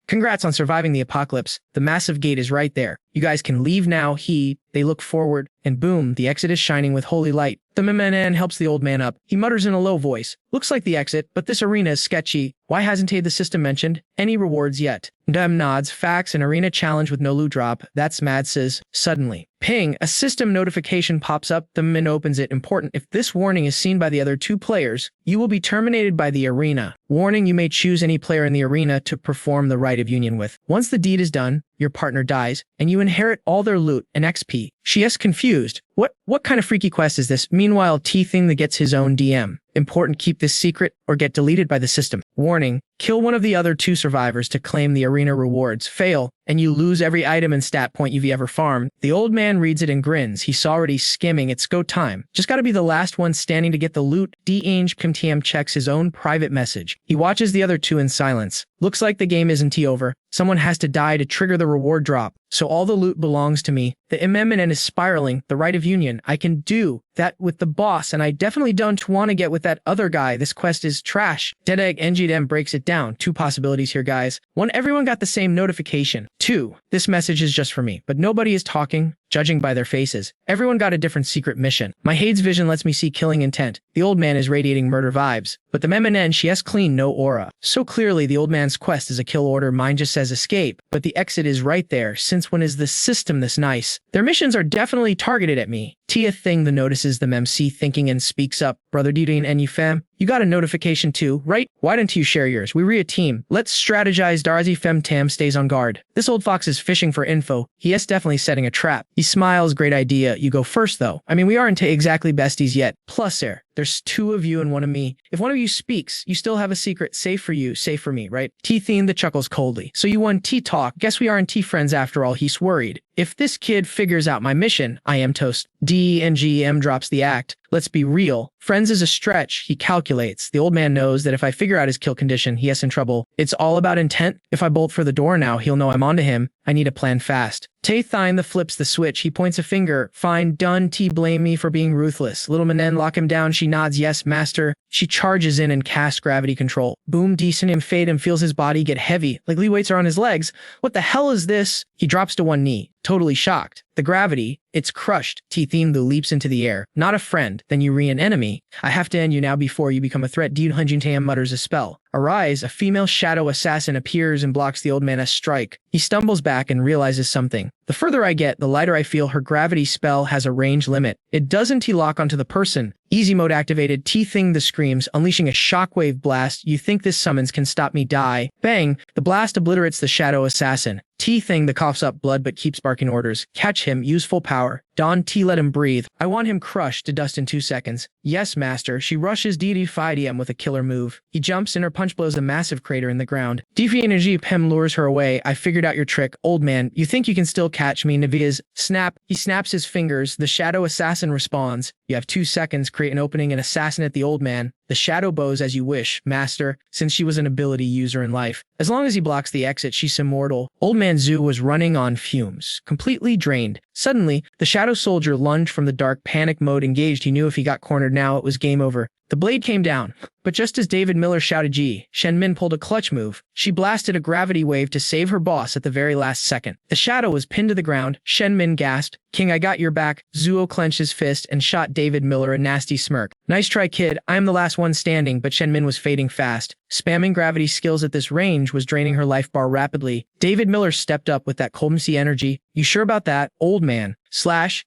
Congrats on surviving the apocalypse. The massive gate is right there. You guys can leave now. They look forward, and boom, the exit is shining with holy light. The man helps the old man up. He mutters in a low voice. Looks like the exit, but this arena is sketchy. Why hasn't the system mentioned any rewards yet? Dem nods. Facts, an arena challenge with no loot drop. That's mad, says. Suddenly, ping, a system notification pops up. The man opens it. Important. If this warning is seen by the other two players, you will be terminated by the arena. Warning, you may choose any player in the arena to perform the rite of union with. Once the deed is done, your partner dies, and you inherit all their loot and XP. She is confused. What kind of freaky quest is this? Meanwhile, Thing that gets his own DM. Important, keep this secret or get deleted by the system. Warning, kill one of the other two survivors to claim the arena rewards. Fail, and you lose every item and stat point you've ever farmed. The old man reads it and grins. He's already skimming. It's go time. Just gotta be the last one standing to get the loot. TM checks his own private message. He watches the other two in silence. Looks like the game isn't over. Someone has to die to trigger the reward drop. So all the loot belongs to me. The MMN is spiraling. The rite of union. I can do that with the boss, and I definitely don't want to get with that other guy. This quest is trash. Dead Egg NGDM breaks it down. Two possibilities here, guys. One, everyone got the same notification. Two, this message is just for me, but nobody is talking, judging by their faces. Everyone got a different secret mission. My Hades vision lets me see killing intent. The old man is radiating murder vibes, but the MMN, she has clean, no aura. So clearly the old man's quest is a kill order. Mine just says escape, but the exit is right there. Since when is the system this nice? Their missions are definitely targeted at me. Thing that notices them MC thinking and speaks up. Brother Dudine and you fam, you got a notification too, right? Why don't you share yours? We re a team. Let's strategize. Darzi Fem Tam stays on guard. This old fox is fishing for info. He is definitely setting a trap. He smiles. Great idea. You go first though. I mean, we aren't exactly besties yet. Plus, there's two of you and one of me. If one of you speaks, you still have a secret. Safe for you, safe for me, right? Theme that chuckles coldly. So you won talk. Guess we aren't friends after all. He's worried. If this kid figures out my mission, I am toast. DNGM drops the act. Let's be real. Friends is a stretch. He calculates. The old man knows that if I figure out his kill condition, he is in trouble. It's all about intent. If I bolt for the door now, he'll know I'm onto him. I need a plan fast. Thine flips the switch. He points a finger. Fine, done. Blame me for being ruthless. Little Manen lock him down. She nods. Yes, master. She charges in and casts gravity control. Boom, decent him fade and feels his body get heavy. Like Lee weights are on his legs. What the hell is this? He drops to one knee, totally shocked. The gravity, it's crushed. Theme leaps into the air. Not a friend, then you an enemy. I have to end you now before you become a threat. Dude Hunjintam mutters a spell. Arise, a female shadow assassin appears and blocks the old man's strike. He stumbles back and realizes something. The further I get, the lighter I feel. Her gravity spell has a range limit. It doesn't lock onto the person. Easy mode activated. Thing the screams, unleashing a shockwave blast. You think this summons can stop me? Die. Bang! The blast obliterates the shadow assassin. Thing that coughs up blood but keeps barking orders. Catch him, use full power. Don let him breathe. I want him crushed to dust in 2 seconds. Yes, master. She rushes DD5DM with a killer move. He jumps and her punch blows a massive crater in the ground. DV Energy Pem lures her away. I figured out your trick. Old man, you think you can still catch me? Navia's snap. He snaps his fingers. The shadow assassin responds. You have 2 seconds. Create an opening and assassinate the old man. The shadow bows as you wish, master, since she was an ability user in life. As long as he blocks the exit, she's immortal. Old man Zhu was running on fumes, completely drained. Suddenly, the shadow soldier lunged from the dark. Panic mode engaged. He knew if he got cornered now, it was game over. The blade came down, but just as David Miller shouted G, Shen Min pulled a clutch move. She blasted a gravity wave to save her boss at the very last second. The shadow was pinned to the ground. Shen Min gasped, King, I got your back. Zuo clenched his fist and shot David Miller a nasty smirk. Nice try, kid. I am the last one standing, but Shen Min was fading fast. Spamming gravity skills at this range was draining her life bar rapidly. David Miller stepped up with that Colmsey energy. You sure about that, old man?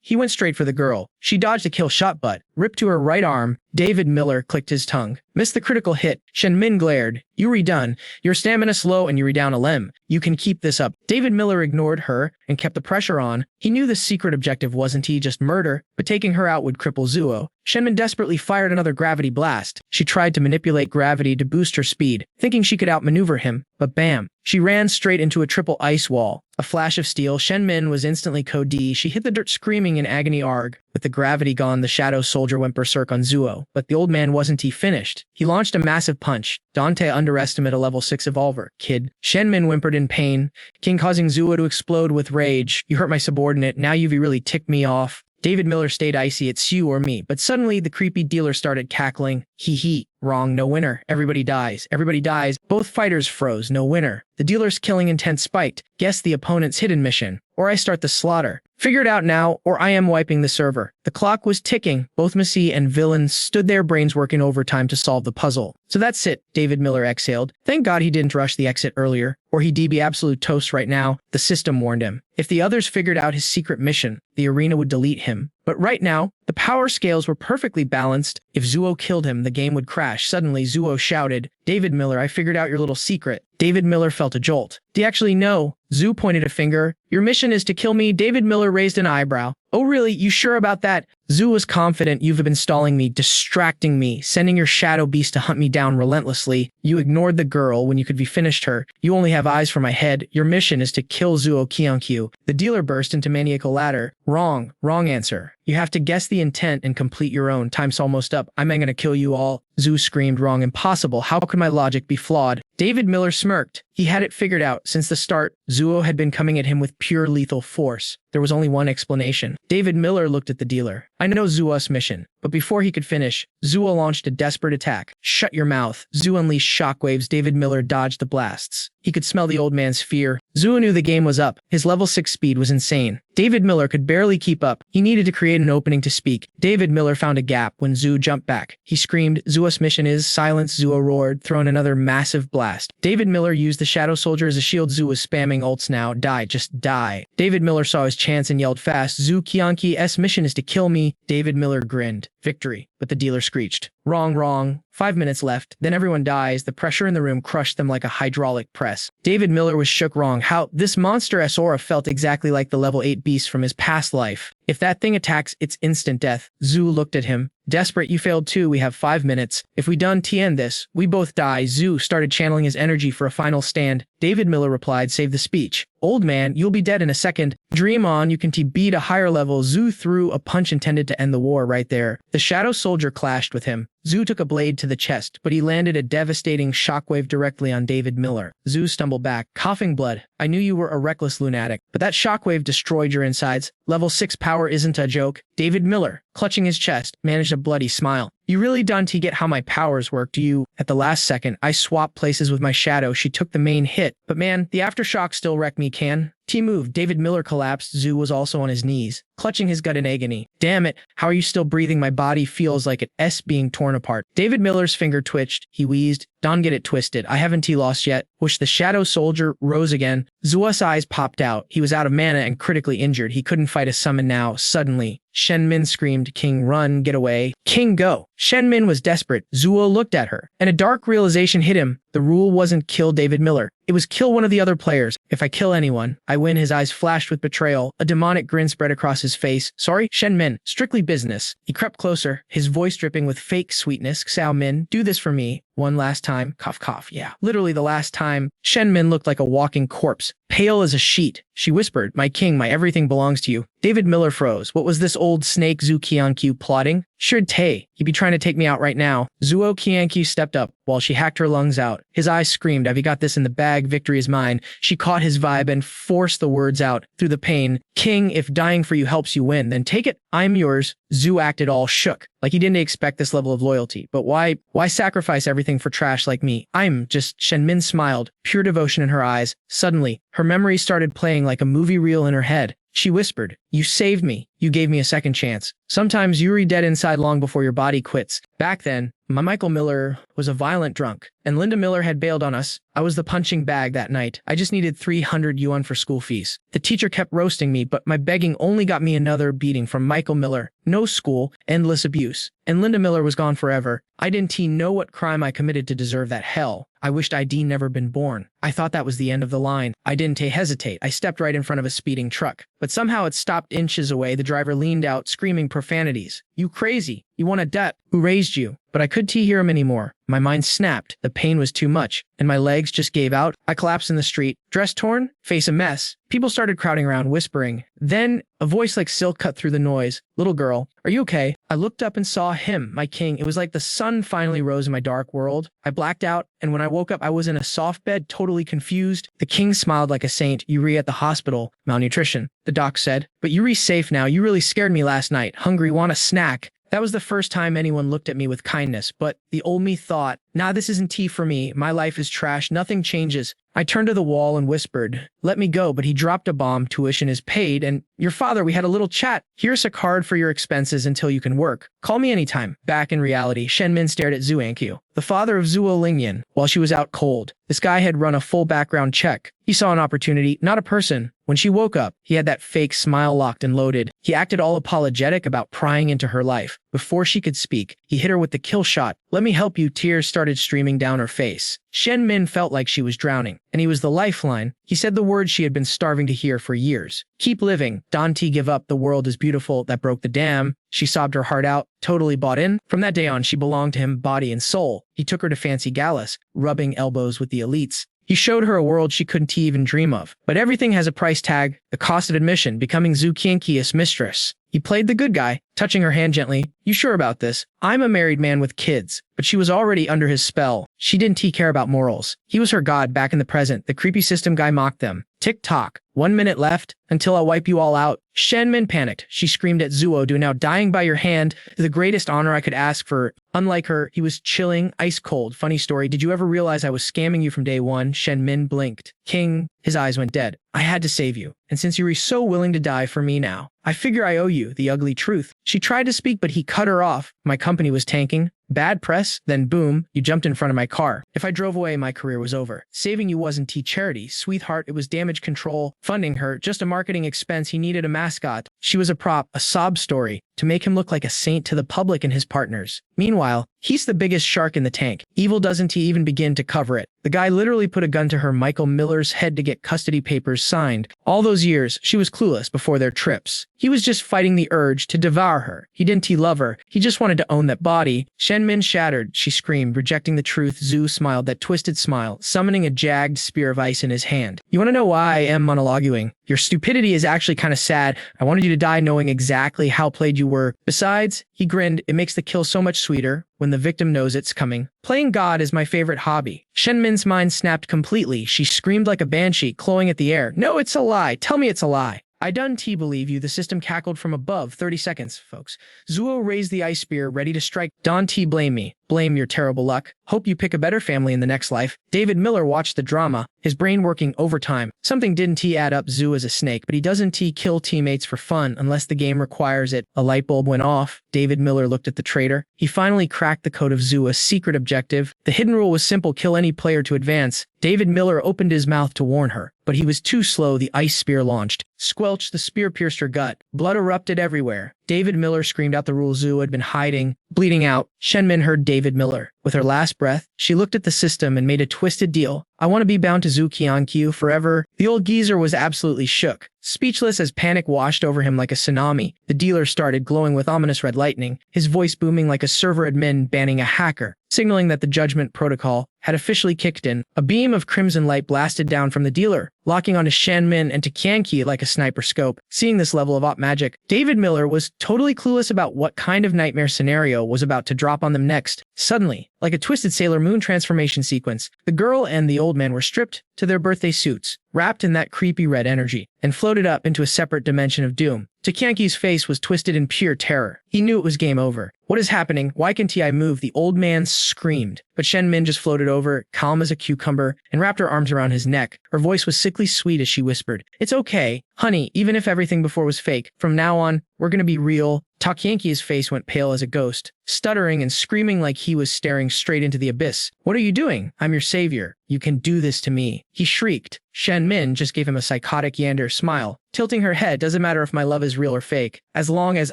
He went straight for the girl. She dodged a kill shot but ripped to her right arm. David Miller clicked his tongue. Missed the critical hit. Shen Min glared. You redone. Your stamina slow and you redown a limb. You can keep this up. David Miller ignored her and kept the pressure on. He knew the secret objective wasn't just murder, but taking her out would cripple Zuo. Shenmin desperately fired another gravity blast. She tried to manipulate gravity to boost her speed, thinking she could outmaneuver him, but bam. She ran straight into a triple ice wall. A flash of steel, Shenmin was instantly Code D. She hit the dirt screaming in agony arg. With the gravity gone, the shadow soldier went berserk on Zuo, but the old man wasn't finished. He launched a massive punch. Dante underestimate a level 6 evolver. Kid. Shenmin whimpered in pain, King causing Zuo to explode with rage. You hurt my subordinate, now you've really ticked me off. David Miller stayed icy, it's you or me, but suddenly the creepy dealer started cackling. Hee hee. Wrong, no winner. Everybody dies. Everybody dies. Both fighters froze, no winner. The dealer's killing intent spiked. Guess the opponent's hidden mission. Or I start the slaughter. Figure it out now, or I am wiping the server. The clock was ticking. Both Messi and villain stood there, brains working overtime to solve the puzzle. So that's it, David Miller exhaled. Thank God he didn't rush the exit earlier, or he'd be absolute toast right now. The system warned him. If the others figured out his secret mission, the arena would delete him. But right now, the power scales were perfectly balanced. If Zuo killed him, the game would crash. Suddenly, Zuo shouted, David Miller, I figured out your little secret. David Miller felt a jolt. Do you actually know? Zhu pointed a finger. Your mission is to kill me. David Miller raised an eyebrow. Oh really? You sure about that? Zhu was confident. You've been stalling me, distracting me, sending your shadow beast to hunt me down relentlessly. You ignored the girl when you could be finished her. You only have eyes for my head. Your mission is to kill Zuo Qiankyu. The dealer burst into maniacal laughter. Wrong. Wrong answer. You have to guess the intent and complete your own. Time's almost up. I'm gonna kill you all. Zhu screamed. Wrong. Impossible. How could my logic be flawed? David Miller smirked. He had it figured out. Since the start, Zuo had been coming at him with pure lethal force. There was only one explanation. David Miller looked at the dealer. I know Zuo's mission, but before he could finish, Zuo launched a desperate attack. Shut your mouth. Zuo unleashed shockwaves. David Miller dodged the blasts. He could smell the old man's fear. Zuo knew the game was up. His level 6 speed was insane. David Miller could barely keep up. He needed to create an opening to speak. David Miller found a gap when Zuo jumped back. He screamed, Zuo's mission is silence. Zuo roared, throwing another massive blast. David Miller used the Shadow Soldier as a shield. Zuo was spamming ults now. Die, just die. David Miller saw his chance and yelled fast, Zhu Qianqi's mission is to kill me. David Miller grinned. Victory. But the dealer screeched. Wrong, wrong. 5 minutes left. Then everyone dies. The pressure in the room crushed them like a hydraulic press. David Miller was shook. Wrong. How? This monster Sora felt exactly like the level 8 beast from his past life. If that thing attacks, it's instant death. Zhu looked at him. Desperate, you failed too. We have 5 minutes. If we don't end this, we both die. Zhu started channeling his energy for a final stand. David Miller replied, save the speech. Old man, you'll be dead in a second. Dream on, you can beat a higher level. Zhu threw a punch intended to end the war right there. The Shadow Soldier clashed with him. Zhu took a blade to the chest, but he landed a devastating shockwave directly on David Miller. Zhu stumbled back, coughing blood. I knew you were a reckless lunatic, but that shockwave destroyed your insides. Level 6 power isn't a joke. David Miller, clutching his chest, managed a bloody smile. You really done to get how my powers work, do you? At the last second, I swapped places with my shadow. She took the main hit. But man, the aftershock still wrecked me, can? T-move. David Miller collapsed. Zhu was also on his knees, clutching his gut in agony. Damn it, how are you still breathing? My body feels like it's being torn apart. David Miller's finger twitched. He wheezed. Don't get it twisted. I haven't lost yet. Whoosh, the Shadow Soldier rose again. Zuo's eyes popped out. He was out of mana and critically injured. He couldn't fight a summon now. Suddenly, Shen Min screamed, King, run, get away. King, go. Shen Min was desperate. Zuo looked at her, and a dark realization hit him. The rule wasn't kill David Miller. It was kill one of the other players. If I kill anyone, I win. His eyes flashed with betrayal. A demonic grin spread across his face. Sorry, Shen Min. Strictly business. He crept closer, his voice dripping with fake sweetness. Xiao Min, do this for me. One last time. Cough, cough. Yeah, literally the last time. Shen Min looked like a walking corpse, pale as a sheet. She whispered, my king, my everything belongs to you. David Miller froze. What was this old snake Zhu Qianqiu plotting? Sure, Tay. He'd be trying to take me out right now. Zuo Qianqiu stepped up while she hacked her lungs out. His eyes screamed, have you got this in the bag? Victory is mine. She caught his vibe and forced the words out through the pain. King, if dying for you helps you win, then take it. I'm yours. Zhu acted all shook, like he didn't expect this level of loyalty. But why sacrifice everything for trash like me? I'm just... Shen Min smiled, pure devotion in her eyes. Suddenly, her memory started playing like a movie reel in her head. She whispered, you saved me. You gave me a second chance. Sometimes you're dead inside long before your body quits. Back then, my Michael Miller was a violent drunk, and Linda Miller had bailed on us. I was the punching bag that night. I just needed 300 yuan for school fees. The teacher kept roasting me, but my begging only got me another beating from Michael Miller. No school, endless abuse. And Linda Miller was gone forever. I didn't know what crime I committed to deserve that hell. I wished I'd never been born. I thought that was the end of the line. I didn't hesitate. I stepped right in front of a speeding truck. But somehow it stopped inches away. The driver leaned out, screaming profanities. You crazy. You want a debt. Who raised you? But I couldn't hear him anymore. My mind snapped. The pain was too much, and my legs just gave out. I collapsed in the street. Dress torn, face a mess. People started crowding around, whispering. Then, a voice like silk cut through the noise. Little girl, are you okay? I looked up and saw him, my king. It was like the sun finally rose in my dark world. I blacked out, and when I woke up, I was in a soft bed, totally confused. The king smiled like a saint. Yuri at the hospital. Malnutrition, the doc said. But Yuri's safe now. You really scared me last night. Hungry, want a snack. That was the first time anyone looked at me with kindness, but the old me thought, nah, this isn't tea for me. My life is trash. Nothing changes. I turned to the wall and whispered, let me go, but he dropped a bomb. Tuition is paid, and your father, we had a little chat. Here's a card for your expenses until you can work. Call me anytime. Back in reality, Shenmin stared at Zhu Ankyu, the father of Zhuo Lingyan, while she was out cold. This guy had run a full background check. He saw an opportunity, not a person. When she woke up, he had that fake smile locked and loaded. He acted all apologetic about prying into her life. Before she could speak, he hit her with the kill shot. Let me help you. Tears started streaming down her face. Shen Min felt like she was drowning, and he was the lifeline. He said the words she had been starving to hear for years. Keep living. Danti, give up. The world is beautiful. That broke the dam. She sobbed her heart out, totally bought in. From that day on, she belonged to him body and soul. He took her to fancy galas, rubbing elbows with the elites. He showed her a world she couldn't even dream of. But everything has a price tag, the cost of admission, becoming Zhu Qianqi's mistress. He played the good guy, touching her hand gently. You sure about this? I'm a married man with kids. But she was already under his spell. She didn't care about morals. He was her god back in the present. The creepy system guy mocked them. Tick-tock. 1 minute left, until I wipe you all out. Shenmin panicked. She screamed at Zuo, do now dying by your hand, the greatest honor I could ask for. Unlike her, he was chilling, ice cold. Funny story, did you ever realize I was scamming you from day one? Shenmin blinked. King, his eyes went dead. I had to save you, and since you were so willing to die for me now, I figure I owe you the ugly truth. She tried to speak, but he cut her off. My company was tanking. Bad press, then boom, you jumped in front of my car. If I drove away, my career was over. Saving you wasn't charity, sweetheart, it was damage control. Funding her, just a marketing expense. He needed a mascot. She was a prop, a sob story, to make him look like a saint to the public and his partners. Meanwhile, he's the biggest shark in the tank. Evil doesn't even begin to cover it. The guy literally put a gun to her Michael Miller's head to get custody papers signed. All those years, she was clueless before their trips. He was just fighting the urge to devour her. He didn't love her. He just wanted to own that body. Shenmin shattered. She screamed, rejecting the truth. Zhu smiled, that twisted smile, summoning a jagged spear of ice in his hand. You want to know why I am monologuing? Your stupidity is actually kind of sad. I wanted you to die knowing exactly how played you were. Besides, he grinned, it makes the kill so much sweeter when the victim knows it's coming. Playing God is my favorite hobby. Shenmin's mind snapped completely. She screamed like a banshee, clawing at the air. No, it's a lie. Tell me it's a lie. I done believe you. The system cackled from above. 30 seconds, folks. Zuo raised the ice spear, ready to strike. Don T, blame me. Blame your terrible luck. Hope you pick a better family in the next life. David Miller watched the drama, his brain working overtime. Something didn't add up. Zhu is a snake, but he doesn't kill teammates for fun unless the game requires it. A light bulb went off. David Miller looked at the traitor. He finally cracked the code of Zhu, a secret objective. The hidden rule was simple, kill any player to advance. David Miller opened his mouth to warn her, but he was too slow. The ice spear launched. Squelch, the spear pierced her gut. Blood erupted everywhere. David Miller screamed out the rule. Zhu had been hiding, bleeding out. Shenmin heard David Miller. With her last breath, she looked at the system and made a twisted deal. I want to be bound to Zhu Qianqiu forever. The old geezer was absolutely shook, speechless as panic washed over him like a tsunami. The dealer started glowing with ominous red lightning, his voice booming like a server admin banning a hacker, signaling that the judgment protocol had officially kicked in. A beam of crimson light blasted down from the dealer, locking onto Shenmin and to Qianqi like a sniper scope. Seeing this level of op magic, David Miller was totally clueless about what kind of nightmare scenario was about to drop on them next. Suddenly, like a twisted Sailor Moon transformation sequence, the girl and the old man were stripped to their birthday suits, wrapped in that creepy red energy, and floated up into a separate dimension of doom. Takianki's face was twisted in pure terror. He knew it was game over. What is happening? Why can't I move? The old man screamed. But Shen Min just floated over, calm as a cucumber, and wrapped her arms around his neck. Her voice was sickly sweet as she whispered, "It's okay, honey, even if everything before was fake. From now on, we're gonna be real." Takianki's face went pale as a ghost, stuttering and screaming like he was staring straight into the abyss. "What are you doing? I'm your savior. You can do this to me," he shrieked. Shen Min just gave him a psychotic yander smile, tilting her head. "Doesn't matter if my love is real or fake, as long as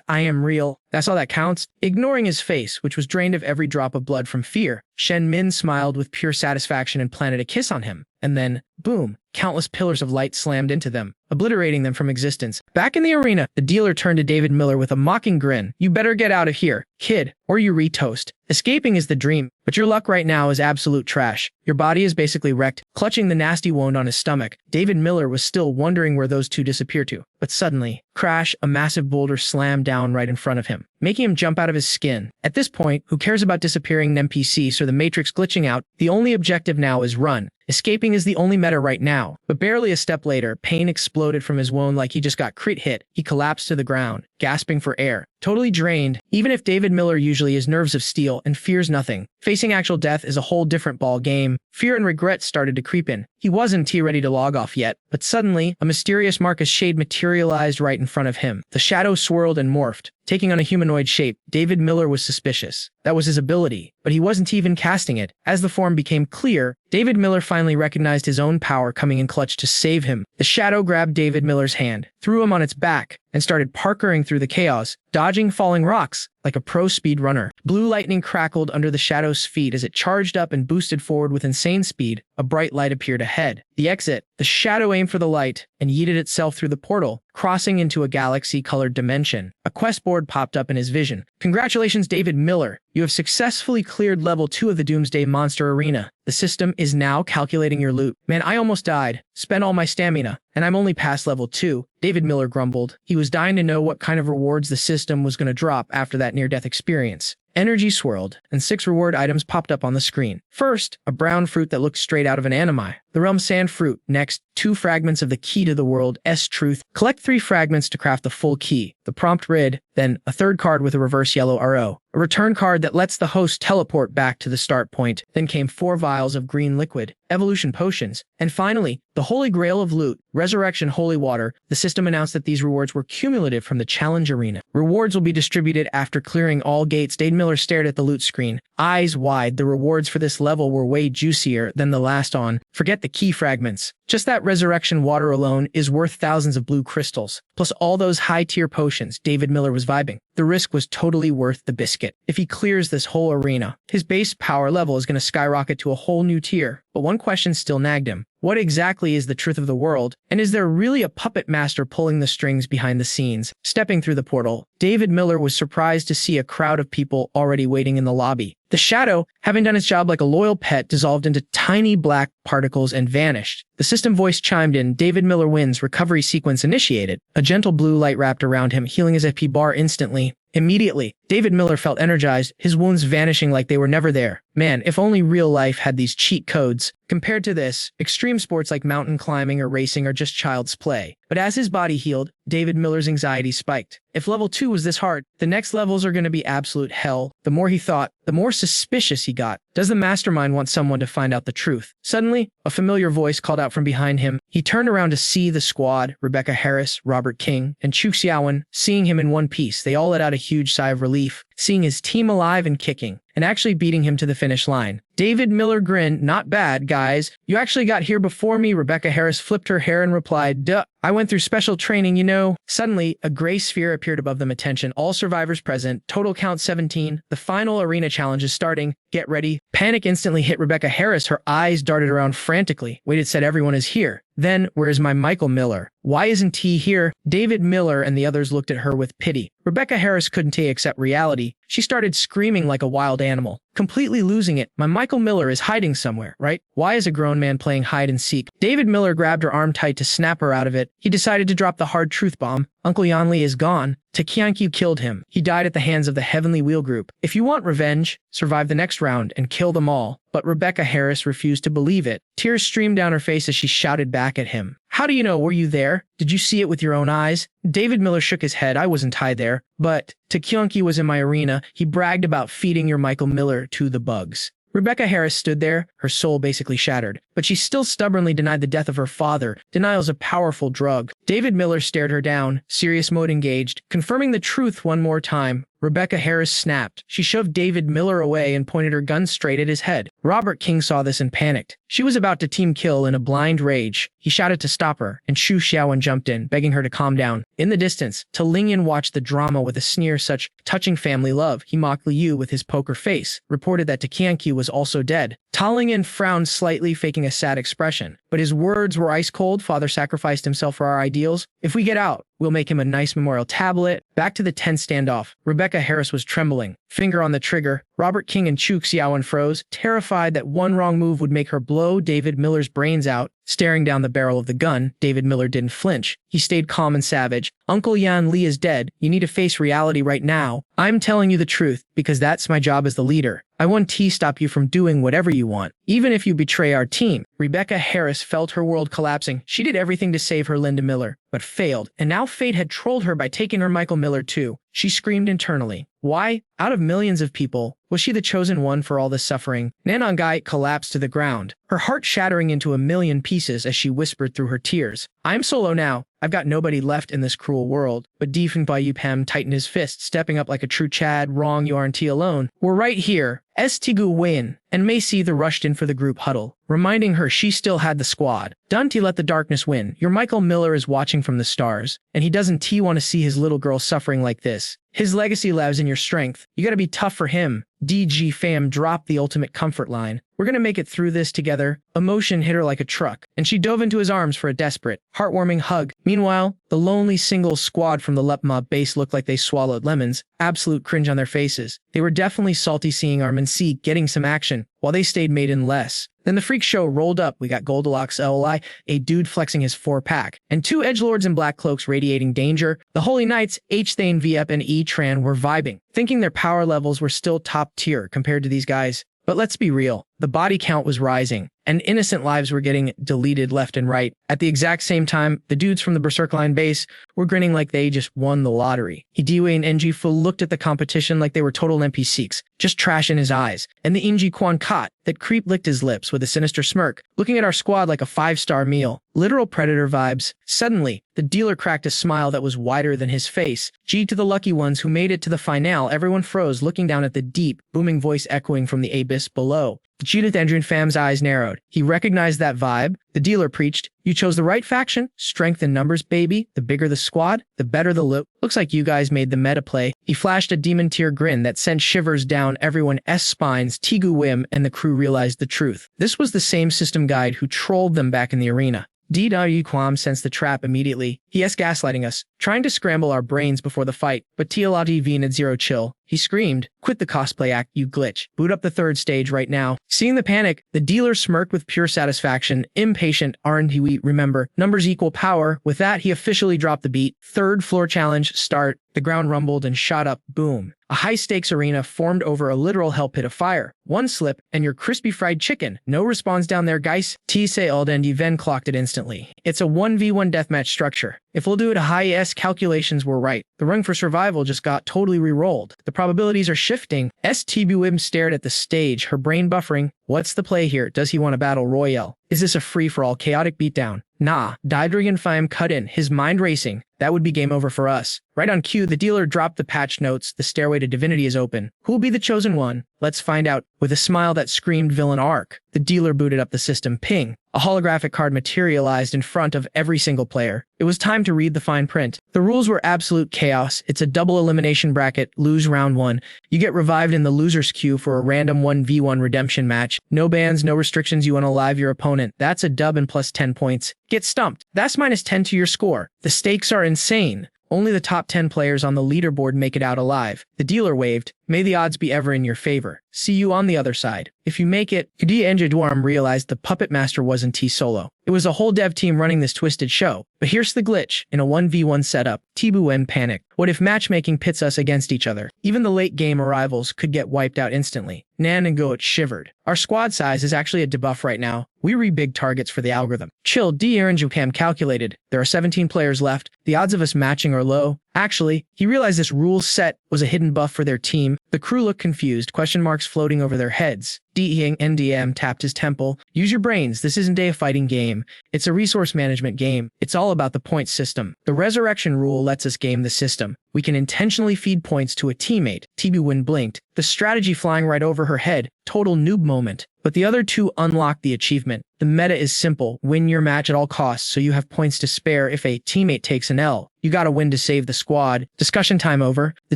I am real. That's all that counts." Ignoring his face, which was drained of every drop of blood from fear, Shen Min smiled with pure satisfaction and planted a kiss on him. And then, Boom! Countless pillars of light slammed into them, obliterating them from existence. Back in the arena, the dealer turned to David Miller with a mocking grin. You better get out of here, kid, or you re-toast. Escaping is the dream, but your luck right now is absolute trash. Your body is basically wrecked. Clutching the nasty wound on his stomach, David Miller was still wondering where those two disappeared to. But suddenly, crash, a massive boulder slammed down right in front of him, making him jump out of his skin. At this point, who cares about disappearing NPCs or the Matrix glitching out? The only objective now is run. Escaping is the only meta right now. But barely a step later, pain exploded from his wound like he just got crit hit. He collapsed to the ground, gasping for air. Totally drained. Even if David Miller usually is nerves of steel and fears nothing, facing actual death is a whole different ball game. Fear and regret started to creep in. He wasn't ready to log off yet, but suddenly, a mysterious Marcus shade materialized right in front of him. The shadow swirled and morphed, taking on a humanoid shape. David Miller was suspicious. That was his ability, but he wasn't even casting it. As the form became clear, David Miller finally recognized his own power coming in clutch to save him. The shadow grabbed David Miller's hand, threw him on its back, and started parkouring through the chaos, dodging falling rocks like a pro speed runner. Blue lightning crackled under the shadow's feet as it charged up and boosted forward with insane speed. A bright light appeared ahead. The exit. The shadow aimed for the light and yeeted itself through the portal, crossing into a galaxy-colored dimension. A quest board popped up in his vision. Congratulations, David Miller. You have successfully cleared level 2 of the Doomsday Monster Arena. The system is now calculating your loot. Man, I almost died. Spent all my stamina, and I'm only past level 2. David Miller grumbled. He was dying to know what kind of rewards the system was going to drop after that near-death experience. Energy swirled, and 6 reward items popped up on the screen. First, a brown fruit that looked straight out of an anime. The realm sand fruit. Next, 2 fragments of the key to the world, S-Truth. Collect 3 fragments to craft the full key. The prompt read, then a 3rd card with a reverse yellow RO. A return card that lets the host teleport back to the start point. Then came 4 vials of green liquid, evolution potions. And finally, the holy grail of loot, Resurrection Holy Water. The system announced that these rewards were cumulative from the challenge arena. Rewards will be distributed after clearing all gates. David Miller stared at the loot screen, eyes wide. The rewards for this level were way juicier than the last on. Forget the key fragments. Just that resurrection water alone is worth thousands of blue crystals, plus all those high-tier potions. David Miller was vibing. The risk was totally worth the biscuit. If he clears this whole arena, his base power level is going to skyrocket to a whole new tier. But one question still nagged him. What exactly is the truth of the world? And is there really a puppet master pulling the strings behind the scenes? Stepping through the portal, David Miller was surprised to see a crowd of people already waiting in the lobby. The shadow, having done its job like a loyal pet, dissolved into tiny black particles and vanished. The system voice chimed in, David Miller wins, recovery sequence initiated. A gentle blue light wrapped around him, healing his FP bar instantly. Immediately, David Miller felt energized, his wounds vanishing like they were never there. Man, if only real life had these cheat codes. Compared to this, extreme sports like mountain climbing or racing are just child's play. But as his body healed, David Miller's anxiety spiked. If level 2 was this hard, the next levels are going to be absolute hell. The more he thought, the more suspicious he got. Does the mastermind want someone to find out the truth? Suddenly, a familiar voice called out from behind him. He turned around to see the squad, Rebecca Harris, Robert King, and Chu Xiaowen. Seeing him in one piece, they all let out a huge sigh of relief, seeing his team alive and kicking, and actually beating him to the finish line. David Miller grinned, not bad, guys. You actually got here before me. Rebecca Harris flipped her hair and replied, duh, I went through special training, you know. Suddenly, a gray sphere appeared above them. Attention, all survivors present. Total count 17. The final arena challenge is starting. Get ready. Panic instantly hit Rebecca Harris. Her eyes darted around frantically. Wait, it said everyone is here. Then, where's my Michael Miller? Why isn't he here? David Miller and the others looked at her with pity. Rebecca Harris couldn't accept reality. She started screaming like a wild animal, completely losing it. My Michael Miller is hiding somewhere, right? Why is a grown man playing hide and seek? David Miller grabbed her arm tight to snap her out of it. He decided to drop the hard truth bomb. Uncle Yanli is gone. Takianki killed him. He died at the hands of the Heavenly Wheel Group. If you want revenge, survive the next round and kill them all. But Rebecca Harris refused to believe it. Tears streamed down her face as she shouted back at him. How do you know? Were you there? Did you see it with your own eyes? David Miller shook his head. I wasn't tied there. But Takianki was in my arena. He bragged about feeding your Michael Miller to the bugs. Rebecca Harris stood there, her soul basically shattered, but she still stubbornly denied the death of her father. Denial's a powerful drug. David Miller stared her down, serious mode engaged. Confirming the truth one more time, Rebecca Harris snapped. She shoved David Miller away and pointed her gun straight at his head. Robert King saw this and panicked. She was about to team kill in a blind rage. He shouted to stop her, and Shu Xiaoan jumped in, begging her to calm down. In the distance, Ta Lingyan watched the drama with a sneer. Such touching family love. He mocked Liu with his poker face, reported that Ta Qianqiu was also dead. Ta Lingyan frowned slightly, faking a sad expression. But his words were ice cold. Father sacrificed himself for our ideals. If we get out, we'll make him a nice memorial tablet. Back to the tense standoff. Rebecca Harris was trembling, finger on the trigger. Robert King and Chu Xiaoan froze, terrified that one wrong move would make her blow David Miller's brains out. Staring down the barrel of the gun, David Miller didn't flinch. He stayed calm and savage. Uncle Yan Li is dead. You need to face reality right now. I'm telling you the truth, because that's my job as the leader. I won't stop you from doing whatever you want, even if you betray our team. Rebecca Harris felt her world collapsing. She did everything to save her Linda Miller, but failed, and now fate had trolled her by taking her Michael Miller too. She screamed internally. Why? Out of millions of people, was she the chosen one for all this suffering? Nanongai collapsed to the ground, her heart shattering into a million pieces as she whispered through her tears. I'm solo now. I've got nobody left in this cruel world. But Defeng Bai Pam tightened his fist, stepping up like a true Chad. Wrong, you aren't alone. We're right here. Tigu Win and Macy the rushed in for the group huddle, reminding her she still had the squad. Don't let the darkness win. Your Michael Miller is watching from the stars, and he doesn't want to see his little girl suffering like this. His legacy lives in your strength. You gotta be tough for him. DG Fam dropped the ultimate comfort line. We're gonna make it through this together. Emotion hit her like a truck, and she dove into his arms for a desperate, heartwarming hug. Meanwhile, the lonely single squad from the Lepma base looked like they swallowed lemons, absolute cringe on their faces. They were definitely salty seeing Armin C getting some action, while they stayed maidenless. Then the freak show rolled up. We got Goldilocks LI, a dude flexing his 4-pack, and 2 edgelords in black cloaks radiating danger. The Holy Knights, H-Thane, Viep, and E-Tran were vibing, thinking their power levels were still top tier compared to these guys. But let's be real, the body count was rising, and innocent lives were getting deleted left and right. At the exact same time, the dudes from the Berserk Line base were grinning like they just won the lottery. Hidiwe and NG Fu looked at the competition like they were total NPCs, just trash in his eyes. And the Inji Quan Kat, that creep licked his lips with a sinister smirk, looking at our squad like a 5-star meal. Literal Predator vibes. Suddenly, the dealer cracked a smile that was wider than his face. G to the lucky ones who made it to the finale. Everyone froze, looking down at the deep, booming voice echoing from the abyss below. Judith Andrew Fam's eyes narrowed. He recognized that vibe. The dealer preached, you chose the right faction. Strength in numbers, baby. The bigger the squad, the better the loot. Looks like you guys made the meta play. He flashed a demon tier grin that sent shivers down everyone's spines. Tigu Wim and the crew realized the truth. This was the same system guide who trolled them back in the arena. D.U. Quam sensed the trap immediately. He is gaslighting us, trying to scramble our brains before the fight. But Tialati Venad Zero chill. He screamed, quit the cosplay act, you glitch. Boot up the 3rd stage right now. Seeing the panic, the dealer smirked with pure satisfaction. Impatient, aren't we? Remember, numbers equal power. With that, he officially dropped the beat. 3rd floor challenge, start. The ground rumbled and shot up, boom. A high-stakes arena formed over a literal hell pit of fire. One slip, and your crispy fried chicken. No response down there, guys. T-say Aldendi Ven clocked it instantly. It's a 1v1 deathmatch structure. If we'll do it, high-S calculations were right. The rung for survival just got totally re-rolled. The probabilities are shifting. STBWIM stared at the stage, her brain buffering. What's the play here? Does he want a battle royale? Is this a free-for-all chaotic beatdown? Nah, Didrigan Fime cut in, his mind racing. That would be game over for us. Right on cue, the dealer dropped the patch notes. The stairway to divinity is open. Who'll be the chosen one? Let's find out. With a smile that screamed villain arc, the dealer booted up the system. Ping. A holographic card materialized in front of every single player. It was time to read the fine print. The rules were absolute chaos. It's a double elimination bracket. Lose round 1. You get revived in the loser's queue for a random 1v1 redemption match. No bans, no restrictions. You unalive your opponent. That's a dub and plus 10 points. Get stumped. That's minus 10 to your score. The stakes are insane. Only the top 10 players on the leaderboard make it out alive. The dealer waved. May the odds be ever in your favor. See you on the other side. If you make it, Kudi Enjadwarm realized the puppet master wasn't T-Solo. It was a whole dev team running this twisted show. But here's the glitch. In a 1v1 setup, Tibu M panicked. What if matchmaking pits us against each other? Even the late game arrivals could get wiped out instantly. Nan and Goat shivered. Our squad size is actually a debuff right now. We re-big targets for the algorithm. Chill, D. Aaron calculated. There are 17 players left. The odds of us matching are low. Actually, he realized this rule set was a hidden buff for their team. The crew looked confused, question marks floating over their heads. NDM tapped his temple. Use your brains. This isn't a fighting game. It's a resource management game. It's all about the point system. The resurrection rule lets us game the system. We can intentionally feed points to a teammate. TB Win blinked. The strategy flying right over her head. Total noob moment. But the other two unlock the achievement. The meta is simple. Win your match at all costs so you have points to spare if a teammate takes an L. You gotta win to save the squad. Discussion time over. The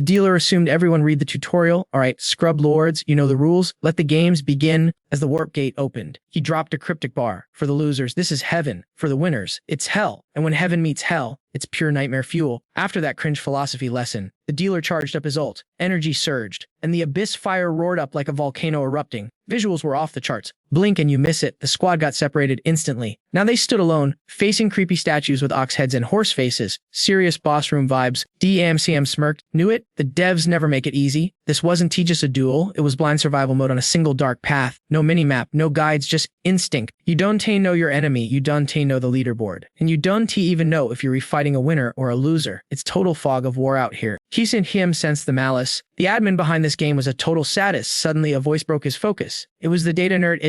dealer assumed everyone read the tutorial. Alright, scrub lords, you know the rules. Let the games begin. As the warp gate opened, he dropped a cryptic bar. For the losers, this is heaven. For the winners, it's hell. And when heaven meets hell, it's pure nightmare fuel. After that cringe philosophy lesson, the dealer charged up his ult. Energy surged, and the abyss fire roared up like a volcano erupting. Visuals were off the charts. Blink and you miss it. The squad got separated instantly. Now they stood alone, facing creepy statues with ox heads and horse faces. Serious boss room vibes. DMCM smirked. Knew it? The devs never make it easy. This wasn't just a duel. It was blind survival mode on a single dark path. No minimap, no guides, just instinct. You don't know your enemy. You don't know the leaderboard. And you don't even know if you're fighting a winner or a loser. It's total fog of war out here. He sent him sensed the malice. The admin behind this game was a total sadist. Suddenly a voice broke his focus. It was the data nerd.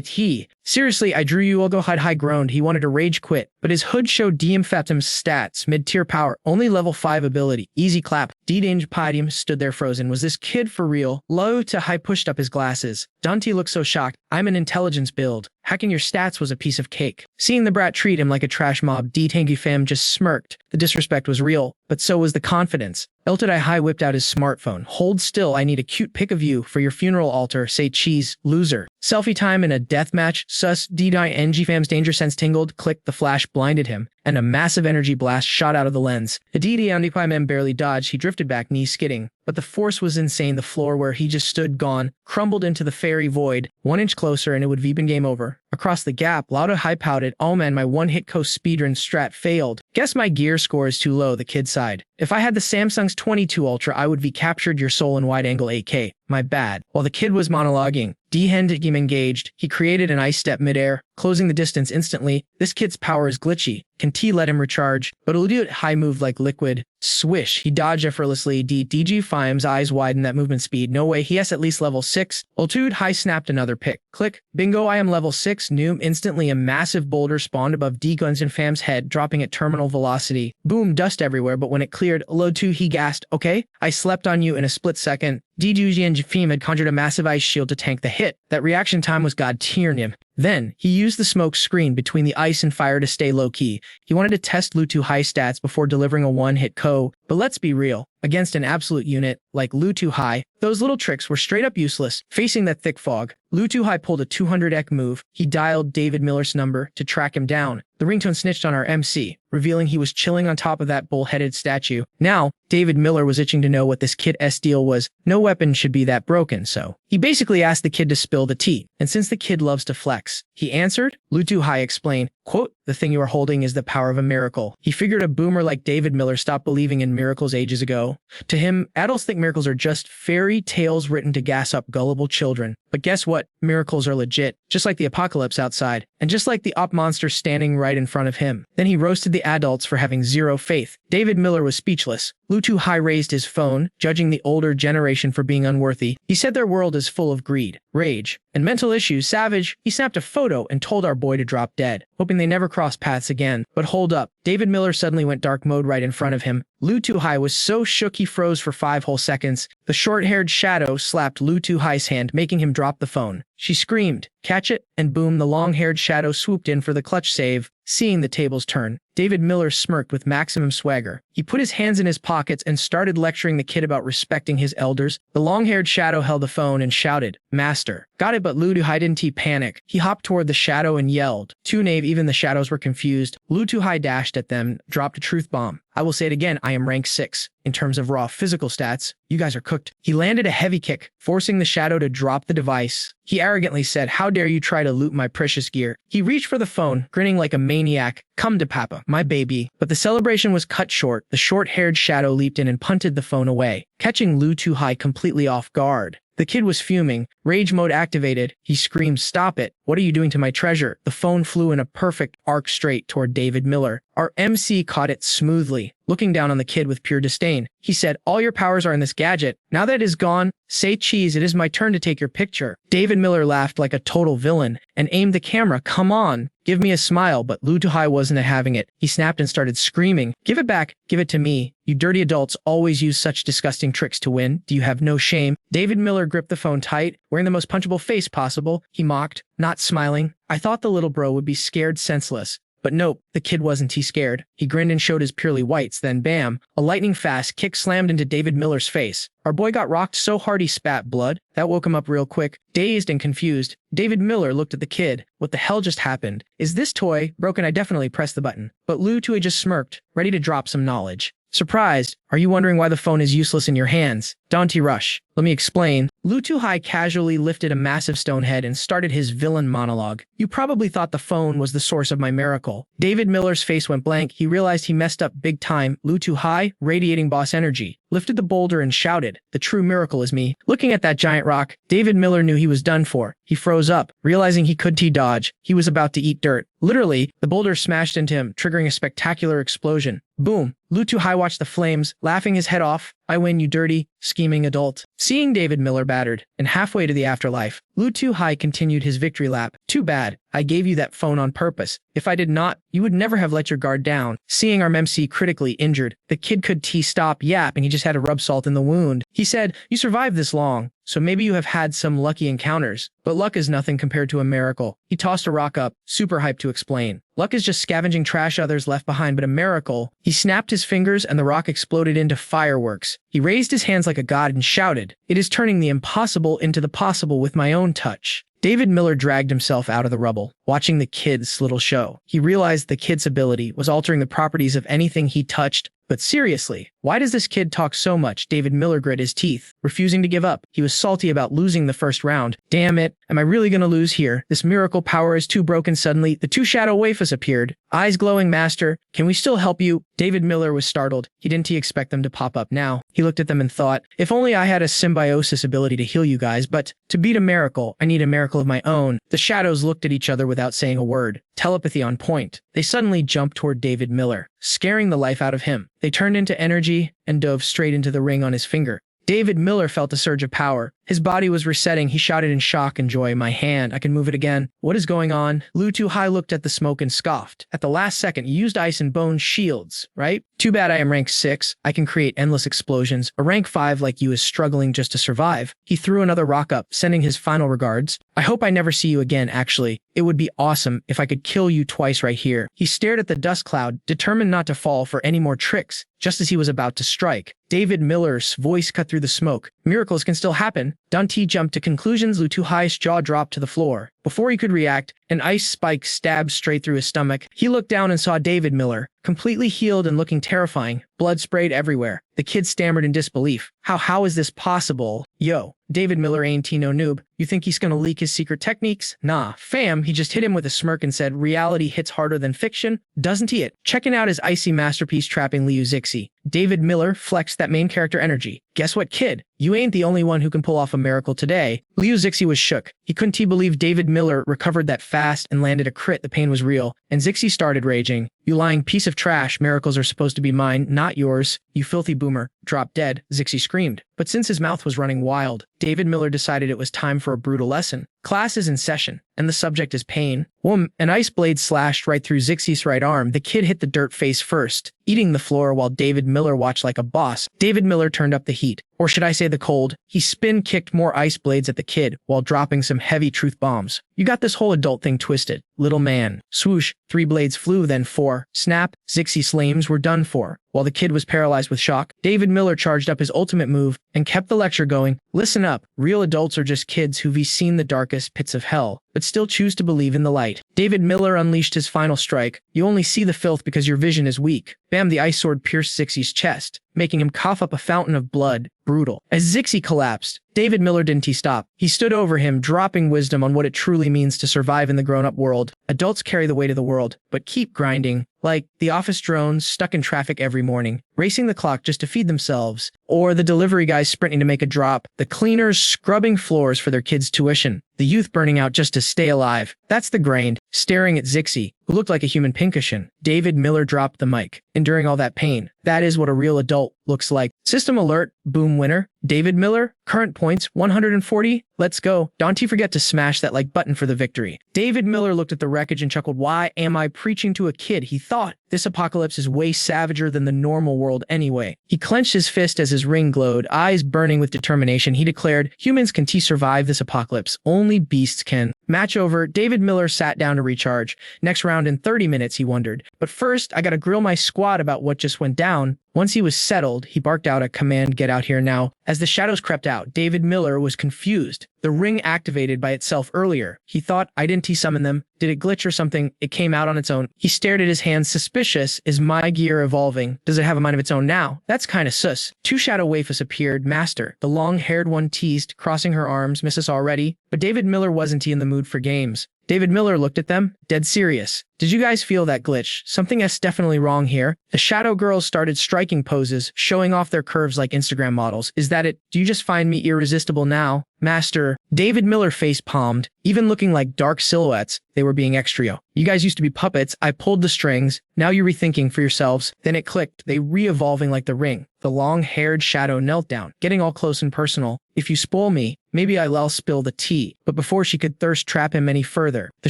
He. Seriously, I drew you. I'll go hide. High groaned. He wanted to rage quit, but his hood showed DM Fatim's stats. Mid-tier power. Only level 5 ability. Easy clap. D-Dange Podium stood there frozen. Was this kid for real? Low to high pushed up his glasses. Dante looked so shocked. I'm an intelligence build. Hacking your stats was a piece of cake. Seeing the brat treat him like a trash mob, D-Tangy Fam just smirked. The disrespect was real, but so was the confidence. Elted I High whipped out his smartphone. Hold still, I need a cute pic of you for your funeral altar. Say cheese, loser. Selfie time in a deathmatch. Sus, D-NG Fam's danger sense tingled. Click, the flash blinded him, and a massive energy blast shot out of the lens. Aditi Mem barely dodged. He drifted back, knees skidding. But the force was insane. The floor where he just stood gone, crumbled into the fairy void. 1 inch closer and it would have been game over. Across the gap, Lauda High pouted. Oh man, my one-hit coast speedrun strat failed. Guess my gear score is too low, the kid sighed. If I had the Samsung's 22 Ultra, I would be captured your soul in wide-angle 8K. My bad. While the kid was monologuing, D-Hendigim engaged. He created an ice step midair, closing the distance instantly. This kid's power is glitchy. Can T let him recharge? But Uludut High moved like liquid. Swish. He dodged effortlessly. DG Fime's eyes widened at movement speed. No way. He has at least level 6. Ultud High snapped another pick. Click. Bingo. I am level 6. Noom. Instantly a massive boulder spawned above D-Guns and Fam's head, dropping at terminal velocity. Boom. Dust everywhere, but when it cleared, Uludut he gasped. Okay? I slept on you in a split second. DG and Jafim had conjured a massive ice shield to tank the hit. That reaction time was god tier him. Then, he used the smoke screen between the ice and fire to stay low-key. He wanted to test Lutu High stats before delivering a one-hit KO, but let's be real. Against an absolute unit, like Lutu High, those little tricks were straight up useless. Facing that thick fog, Lutu High pulled a 200 EK move. He dialed David Miller's number to track him down. The ringtone snitched on our MC, revealing he was chilling on top of that bull-headed statue. Now, David Miller was itching to know what this kid's deal was. No weapon should be that broken, so he basically asked the kid to spill the tea. And since the kid loves to flex, he answered. Lutu High explained, quote, the thing you are holding is the power of a miracle. He figured a boomer like David Miller stopped believing in miracles ages ago. To him, adults think miracles are just fairy tales written to gas up gullible children. But guess what? Miracles are legit, just like the apocalypse outside, and just like the op monster standing right in front of him. Then he roasted the adults for having zero faith. David Miller was speechless. Lutu High raised his phone, judging the older generation for being unworthy. He said their world is full of greed, rage, and mental issues. Savage. He snapped a photo and told our boy to drop dead, hoping they never cross paths again. But hold up. David Miller suddenly went dark mode right in front of him. Lutu High was so shook he froze for 5 whole seconds. The short-haired shadow slapped Lutu High's hand, making him drop the phone. She screamed, catch it, and boom, the long-haired shadow swooped in for the clutch save. Seeing the tables turn, David Miller smirked with maximum swagger. He put his hands in his pockets and started lecturing the kid about respecting his elders. The long-haired shadow held the phone and shouted, Master. Got it, but Lutu High didn't panic. He hopped toward the shadow and yelled. Too naive, even the shadows were confused. Lutu High dashed at them, dropped a truth bomb. I will say it again, I am rank 6. In terms of raw physical stats, you guys are cooked. He landed a heavy kick, forcing the shadow to drop the device. He arrogantly said, how dare you try to loot my precious gear? He reached for the phone, grinning like a maniac. Come to Papa, my baby. But the celebration was cut short. The short-haired shadow leaped in and punted the phone away, catching Lutu High completely off guard. The kid was fuming. Rage mode activated. He screamed, stop it. What are you doing to my treasure? The phone flew in a perfect arc straight toward David Miller. Our MC caught it smoothly, looking down on the kid with pure disdain. He said, "All your powers are in this gadget. Now that it is gone, say cheese, it is my turn to take your picture." David Miller laughed like a total villain and aimed the camera. "Come on, give me a smile," but Lu Tuhai wasn't having it. He snapped and started screaming, "Give it back, give it to me. You dirty adults always use such disgusting tricks to win. Do you have no shame?" David Miller gripped the phone tight, wearing the most punchable face possible. He mocked, not smiling. I thought the little bro would be scared senseless. But nope, the kid wasn't scared. He grinned and showed his purely whites, then bam, a lightning-fast kick slammed into David Miller's face. Our boy got rocked so hard he spat blood. That woke him up real quick. Dazed and confused, David Miller looked at the kid. What the hell just happened? Is this toy broken? I definitely pressed the button. But Lu Tui just smirked, ready to drop some knowledge. Surprised? Are you wondering why the phone is useless in your hands? Don't rush. Let me explain. Lu Tuhai casually lifted a massive stone head and started his villain monologue. You probably thought the phone was the source of my miracle. David Miller's face went blank. He realized he messed up big time. Lu Tuhai, radiating boss energy, lifted the boulder and shouted, "The true miracle is me." Looking at that giant rock, David Miller knew he was done for. He froze up, realizing he couldn't dodge. He was about to eat dirt. Literally, the boulder smashed into him, triggering a spectacular explosion. Boom! Lu Tuhai watched the flames, laughing his head off. "I win, you dirty, scheming adult." Seeing David Miller battered and halfway to the afterlife, Lu Tuhai continued his victory lap. "Too bad. I gave you that phone on purpose. If I did not, you would never have let your guard down." Seeing our MC critically injured, the kid could stop yapping. He just had to rub salt in the wound. He said, "You survived this long, so maybe you have had some lucky encounters. But luck is nothing compared to a miracle." He tossed a rock up, super hyped to explain. "Luck is just scavenging trash others left behind, but a miracle." He snapped his fingers and the rock exploded into fireworks. He raised his hands like a god and shouted, "It is turning the impossible into the possible with my own touch." David Miller dragged himself out of the rubble, watching the kid's little show. He realized the kid's ability was altering the properties of anything he touched. But seriously, why does this kid talk so much? David Miller grit his teeth, refusing to give up. He was salty about losing the first round. Damn it, am I really gonna lose here? This miracle power is too broken. Suddenly, the two shadow wafers appeared. Eyes glowing, "Master, can we still help you?" David Miller was startled. He didn't expect them to pop up now. He looked at them and thought, if only I had a symbiosis ability to heal you guys, but to beat a miracle, I need a miracle of my own. The shadows looked at each other without saying a word. Telepathy on point. They suddenly jumped toward David Miller, scaring the life out of him. They turned into energy and dove straight into the ring on his finger. David Miller felt a surge of power. His body was resetting. He shouted in shock and joy, "My hand, I can move it again. What is going on?" Lu Tuhai looked at the smoke and scoffed. "At the last second, you used ice and bone shields, right? Too bad I am rank 6. I can create endless explosions. A rank 5 like you is struggling just to survive." He threw another rock up, sending his final regards. "I hope I never see you again, actually. It would be awesome if I could kill you twice right here." He stared at the dust cloud, determined not to fall for any more tricks. Just as he was about to strike, David Miller's voice cut through the smoke. "Miracles can still happen." Dante jumped to conclusions. Lu Tuhai's jaw dropped to the floor. Before he could react, an ice spike stabbed straight through his stomach. He looked down and saw David Miller, completely healed and looking terrifying. Blood sprayed everywhere. The kid stammered in disbelief. How is this possible? "Yo, David Miller ain't no noob. You think he's gonna leak his secret techniques? Nah, fam." He just hit him with a smirk and said, "Reality hits harder than fiction, doesn't he?" Checking out his icy masterpiece trapping Liu Zixi, David Miller flexed that main character energy. "Guess what, kid? You ain't the only one who can pull off a miracle today." Liu Zixi was shook. He couldn't believe David Miller recovered that fast and landed a crit. The pain was real, and Zixi started raging. "You lying piece of trash. Miracles are supposed to be mine, not yours. You filthy boomer." "Drop dead," Zixi screamed. But since his mouth was running wild, David Miller decided it was time for a brutal lesson. Class is in session, and the subject is pain. Whoom, an ice blade slashed right through Zixi's right arm. The kid hit the dirt face first, eating the floor while David Miller watched like a boss. David Miller turned up the heat, or should I say the cold. He spin-kicked more ice blades at the kid while dropping some heavy truth bombs. "You got this whole adult thing twisted, little man." Swoosh, 3 blades flew, then 4. Snap, Zixi's flames were done for. While the kid was paralyzed with shock, David Miller charged up his ultimate move and kept the lecture going. "Listen up, real adults are just kids who've seen the darkest pits of hell, but still choose to believe in the light." David Miller unleashed his final strike. "You only see the filth because your vision is weak." Bam, the ice sword pierced Zixi's chest, making him cough up a fountain of blood. Brutal. As Zixi collapsed, David Miller didn't stop. He stood over him, dropping wisdom on what it truly means to survive in the grown-up world. Adults carry the weight of the world, but keep grinding. Like the office drones stuck in traffic every morning, racing the clock just to feed themselves. Or the delivery guys sprinting to make a drop. The cleaners scrubbing floors for their kids' tuition. The youth burning out just to stay alive. That's the grind. Staring at Zixi, who looked like a human pincushion. David Miller dropped the mic. Enduring all that pain. That is what a real adult looks like. System alert. Boom winner. David Miller. Current points 140. Let's go. Don't forget to smash that like button for the victory. David Miller looked at the wreckage and chuckled. Why am I preaching to a kid? He thought. This apocalypse is way savager than the normal world anyway. He clenched his fist as his ring glowed, eyes burning with determination. He declared, humans can survive this apocalypse. Only beasts can. Match over. David Miller sat down to recharge. Next round in 30 minutes, he wondered. But first, I gotta grill my squad about what just went down. Once he was settled, he barked out a command, get out here now. As the shadows crept out, David Miller was confused. The ring activated by itself earlier. He thought, I didn't summon them. Did it glitch or something? It came out on its own. He stared at his hands, suspicious. Is my gear evolving? Does it have a mind of its own now? That's kinda sus. Two shadow waifus appeared. Master. The long-haired one teased, crossing her arms. Miss us already? But David Miller wasn't in the mood for games. David Miller looked at them, dead serious. Did you guys feel that glitch? Something is definitely wrong here. The shadow girls started striking poses, showing off their curves like Instagram models. Is that it? Do you just find me irresistible now? Master. David Miller face palmed, even looking like dark silhouettes. They were being extrio. You guys used to be puppets. I pulled the strings. Now you're rethinking for yourselves. Then it clicked. They re-evolving like the ring. The long-haired shadow knelt down, getting all close and personal. If you spoil me, maybe I'll spill the tea. But before she could thirst trap him any further, the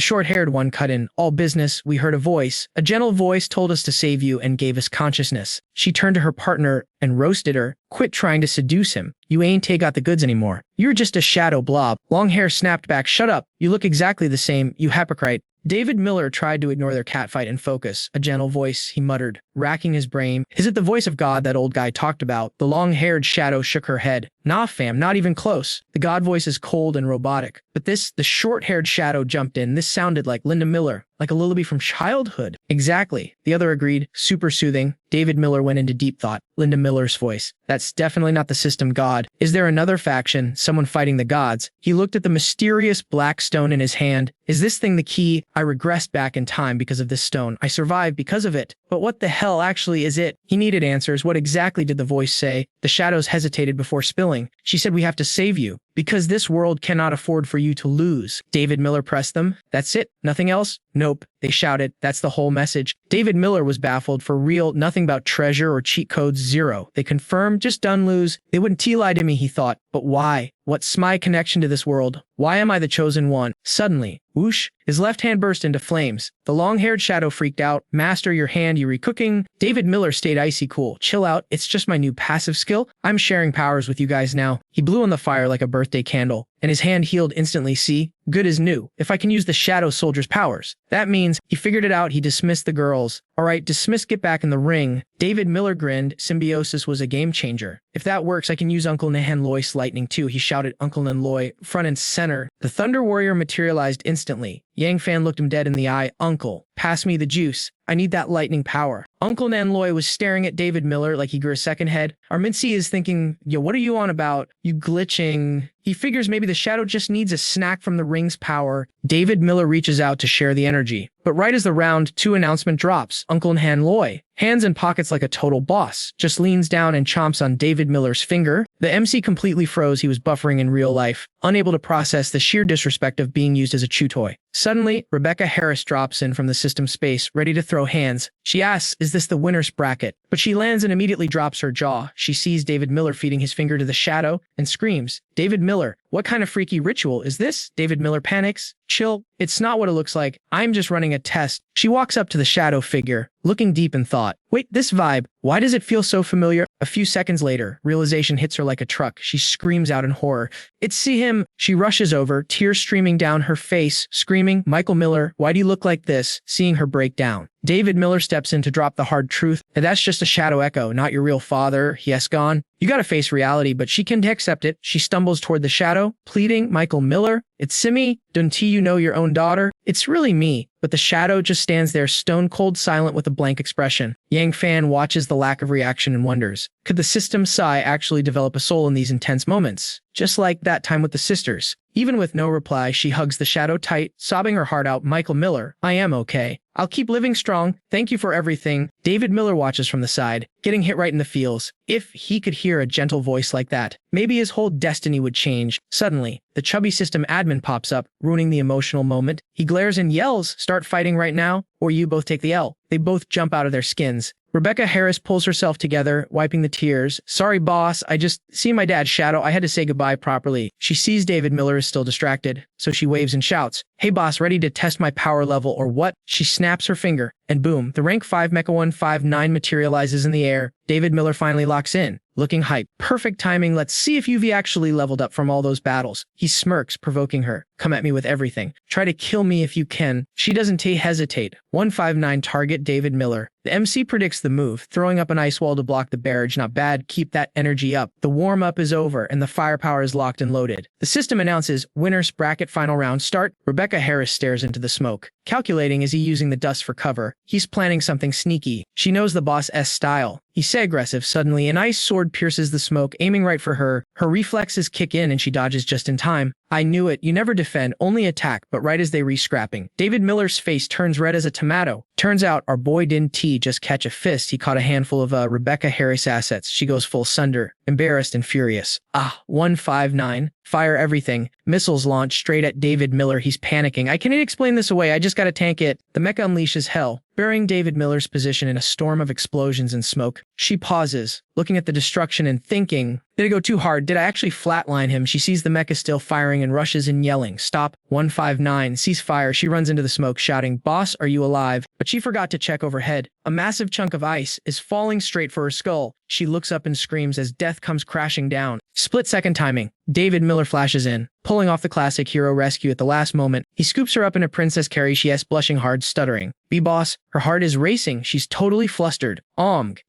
short-haired one cut in. All business, we heard a voice. A gentle voice told us to save you and gave us consciousness. She turned to her partner and roasted her. Quit trying to seduce him. You ain't got the goods anymore. You're just a shadow blob. Long hair snapped back. Shut up. You look exactly the same, you hypocrite. David Miller tried to ignore their catfight and focus. A gentle voice, he muttered, racking his brain. Is it the voice of God that old guy talked about? The long-haired shadow shook her head. Nah, fam, not even close. The God voice is cold and robotic. But this, the short-haired shadow jumped in. This sounded like Linda Miller, like a lullaby from childhood. Exactly. The other agreed. Super soothing. David Miller went into deep thought. Linda Miller's voice. That's definitely not the system god. Is there another faction, someone fighting the gods? He looked at the mysterious black stone in his hand. Is this thing the key? I regressed back in time because of this stone. I survived because of it. But what the hell actually is it? He needed answers. What exactly did the voice say? The shadows hesitated before spilling. She said, we have to save you. Because this world cannot afford for you to lose. David Miller pressed them. That's it? Nothing else? Nope. They shouted. That's the whole message. David Miller was baffled. For real, nothing about treasure or cheat codes, zero. They confirmed, just done lose. They wouldn't lie to me, he thought. But why? What's my connection to this world? Why am I the chosen one? Suddenly, whoosh, his left hand burst into flames. The long-haired shadow freaked out. Master, your hand, you recooking? David Miller stayed icy cool. Chill out. It's just my new passive skill. I'm sharing powers with you guys now. He blew on the fire like a birthday candle, and his hand healed instantly. See? Good as new. If I can use the shadow soldier's powers. That means he figured it out. He dismissed the girls. All right, dismiss, get back in the ring. David Miller grinned. Symbiosis was a game changer. If that works, I can use Uncle Nanloy's lightning too. He shouted, Uncle Nanloy, front and center. The Thunder Warrior materialized instantly. Yang Fan looked him dead in the eye. Uncle, pass me the juice. I need that lightning power. Uncle Nanloy was staring at David Miller like he grew a second head. Armincy is thinking, yo, what are you on about? You glitching. He figures maybe the shadow just needs a snack from the ring's power. David Miller reaches out to share the energy. But right as the round 2 announcement drops, Uncle Nanloy, hands in pockets like a total boss, just leans down and chomps on David Miller's finger. The MC completely froze. He was buffering in real life, unable to process the sheer disrespect of being used as a chew toy. Suddenly, Rebecca Harris drops in from the system space, ready to throw hands. She asks, is this the winner's bracket? But she lands and immediately drops her jaw. She sees David Miller feeding his finger to the shadow and screams, David Miller, what kind of freaky ritual is this? David Miller panics. Chill, it's not what it looks like. I'm just running a test. She walks up to the shadow figure, looking deep in thought. Wait, this vibe, why does it feel so familiar? A few seconds later, realization hits her like a truck. She screams out in horror. It's see him. She rushes over, tears streaming down her face, screaming, Michael Miller, why do you look like this? Seeing her break down. David Miller steps in to drop the hard truth. And that's just a shadow echo, not your real father. Yes, gone. You gotta face reality, but she can't accept it. She stumbles toward the shadow, pleading, Michael Miller, it's Simi. Don't you know your own daughter? It's really me. But the shadow just stands there stone cold silent with a blank expression. Yang Fan watches the lack of reaction and wonders, could the system Psy actually develop a soul in these intense moments? Just like that time with the sisters. Even with no reply, she hugs the shadow tight, sobbing her heart out. Michael Miller, I am okay. I'll keep living strong. Thank you for everything. David Miller watches from the side, getting hit right in the feels. If he could hear a gentle voice like that, maybe his whole destiny would change. Suddenly, the chubby system admin pops up, ruining the emotional moment. He glares and yells, "Start fighting right now, or you both take the L." They both jump out of their skins. Rebecca Harris pulls herself together, wiping the tears. "Sorry, boss. I just see my dad's shadow. I had to say goodbye properly." She sees David Miller is still distracted, so she waves and shouts, "Hey, boss, ready to test my power level or what?" She snaps her finger, and boom, the rank 5 Mecha 159 materializes in the air. David Miller finally locks in, looking hype. Perfect timing. Let's see if you've actually leveled up from all those battles. He smirks, provoking her. "Come at me with everything. Try to kill me if you can." She doesn't hesitate. 159 target David Miller. The MC predicts the move, throwing up an ice wall to block the barrage. Not bad. Keep that energy up. The warm-up is over, and the firepower is locked and loaded. The system announces winner's bracket final round start. Rebecca Harris stares into the smoke, calculating is he using the dust for cover. He's planning something sneaky. She knows the boss's style. He's so aggressive. Suddenly, an ice sword pierces the smoke, aiming right for her. Her reflexes kick in and she dodges just in time. "I knew it. You never defend, only attack." But right as they re-scrapping, David Miller's face turns red as a tomato. Turns out our boy didn't just catch a fist. He caught a handful of Rebecca Harris assets. She goes full sunder, embarrassed and furious. 159. Fire everything. Missiles launch straight at David Miller. He's panicking. "I can't explain this away. I just gotta tank it." The mecha unleashes hell, burying David Miller's position in a storm of explosions and smoke. She pauses, looking at the destruction and thinking, did it go too hard? Did I actually flatline him? She sees the mecha still firing and rushes in yelling, "Stop." 159 sees fire. She runs into the smoke, shouting, "Boss, are you alive?" But she forgot to check overhead. A massive chunk of ice is falling straight for her skull. She looks up and screams as death comes crashing down. Split-second timing. David Miller flashes in, pulling off the classic hero rescue at the last moment. He scoops her up in a princess carry. She is blushing hard, stuttering. "B-boss." Her heart is racing. She's totally flustered.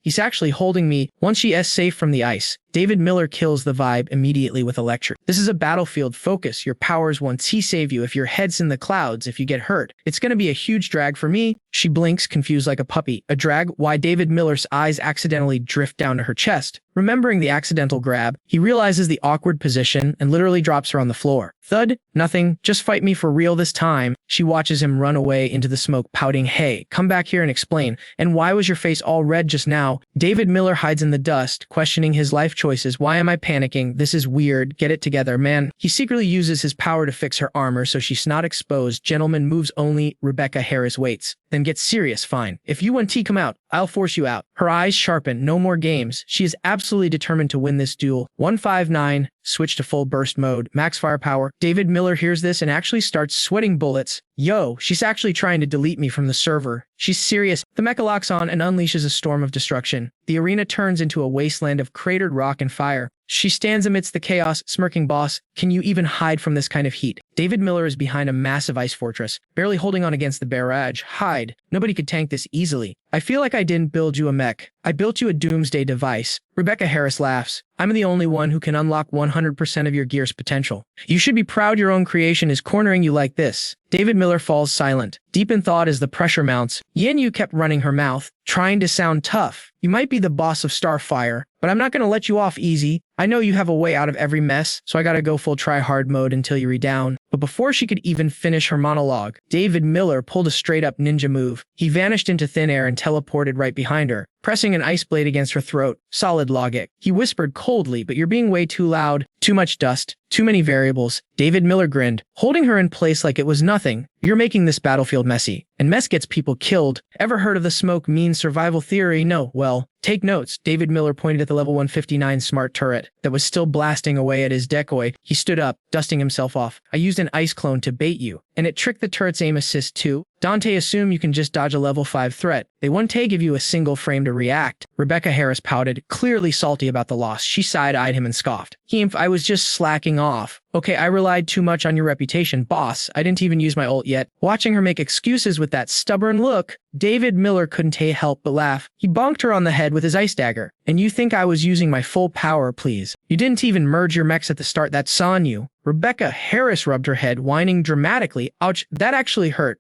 He's actually holding me. Once she is safe from the ice, David Miller kills the vibe immediately with a lecture. "This is a battlefield. Focus. Your powers once he save you. If your head's in the clouds, if you get hurt, it's gonna be a huge drag for me." She blinks, confused like a puppy. A drag? Why? David Miller's eyes accidentally drift down to her chest. Remembering the accidental grab, he realizes the awkward position and literally drops her on the floor. Thud? "Nothing. Just fight me for real this time." She watches him run away into the smoke, pouting, "Hey, come back here and explain. And why was your face all red just now?" David Miller hides in the dust, questioning his life choices. "Why am I panicking? This is weird. Get it together, man." He secretly uses his power to fix her armor so she's not exposed. Gentleman moves only. Rebecca Harris waits, then gets serious. "Fine. If you want to come out, I'll force you out." Her eyes sharpen. No more games. She is absolutely determined to win this duel. 159. Switch to full burst mode. Max firepower. David Miller hears this and actually starts sweating bullets. "Yo, she's actually trying to delete me from the server." She's serious. The mecha locks on and unleashes a storm of destruction. The arena turns into a wasteland of cratered rock and fire. She stands amidst the chaos, smirking, "Boss, can you even hide from this kind of heat?" David Miller is behind a massive ice fortress, barely holding on against the barrage. "Hide. Nobody could tank this easily. I feel like I didn't build you a mech. I built you a doomsday device." Rebecca Harris laughs. "I'm the only one who can unlock 100% of your gear's potential. You should be proud your own creation is cornering you like this." David Miller falls silent, deep in thought as the pressure mounts. Yin Yu kept running her mouth, trying to sound tough. "You might be the boss of Starfire, but I'm not going to let you off easy. I know you have a way out of every mess, so I gotta go full try-hard mode until you redown." But before she could even finish her monologue, David Miller pulled a straight-up ninja move. He vanished into thin air and teleported right behind her, pressing an ice blade against her throat. Solid logic. He whispered coldly, "But you're being way too loud. Too much dust. Too many variables." David Miller grinned, holding her in place like it was nothing. "You're making this battlefield messy, and mess gets people killed. Ever heard of the smoke means survival theory? No. Well, take notes." David Miller pointed at the level 159 smart turret that was still blasting away at his decoy. He stood up, dusting himself off. "I used an ice clone to bait you, and it tricked the turret's aim assist too. Dante assume you can just dodge a level 5 threat. They won't give you a single frame to react." Rebecca Harris pouted, clearly salty about the loss. She side-eyed him and scoffed. "I was just slacking off. Okay, I relied too much on your reputation, boss. I didn't even use my ult yet." Watching her make excuses with that stubborn look, David Miller couldn't help but laugh. He bonked her on the head with his ice dagger. "And you think I was using my full power, please? You didn't even merge your mechs at the start. That's on you." Rebecca Harris rubbed her head, whining dramatically. "Ouch, that actually hurt."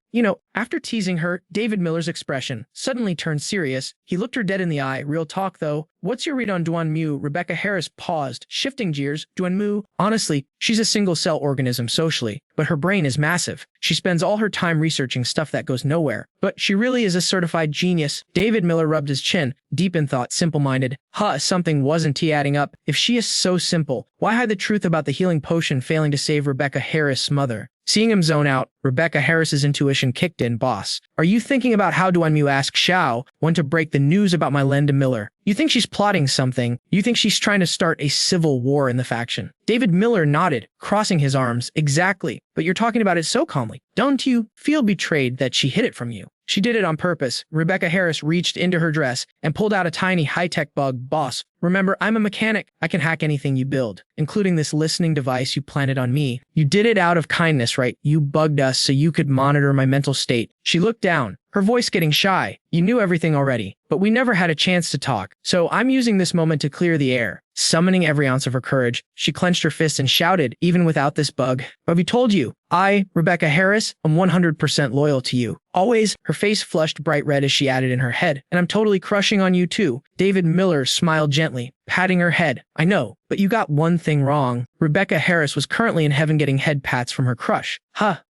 After teasing her, David Miller's expression suddenly turned serious. He looked her dead in the eye. Real talk, though. What's your read on Duan-mu? Rebecca Harris paused, shifting gears. Duan-mu? Honestly, she's a single-cell organism socially, but her brain is massive. She spends all her time researching stuff that goes nowhere. But she really is a certified genius. David Miller rubbed his chin, deep in thought, simple-minded. Something wasn't adding up. If she is so simple, why hide the truth about the healing potion failing to save Rebecca Harris' mother? Seeing him zone out, Rebecca Harris's intuition kicked in. Boss, are you thinking about how Duan-mu asked Xiao when to break the news about my Linda Miller? You think she's plotting something? You think she's trying to start a civil war in the faction? David Miller nodded, crossing his arms. Exactly. But you're talking about it so calmly. Don't you feel betrayed that she hid it from you? She did it on purpose. Rebecca Harris reached into her dress and pulled out a tiny high-tech bug. Boss, remember, I'm a mechanic. I can hack anything you build, including this listening device you planted on me. You did it out of kindness, right? You bugged us so you could monitor my mental state. She looked down, her voice getting shy. You knew everything already, but we never had a chance to talk. So I'm using this moment to clear the air. Summoning every ounce of her courage, she clenched her fist and shouted, even without this bug. Have you told you? I, Rebecca Harris, am 100% loyal to you. Always. Her face flushed bright red as she added in her head. And I'm totally crushing on you too. David Miller smiled gently, patting her head. I know, but you got one thing wrong. Rebecca Harris was currently in heaven getting head pats from her crush.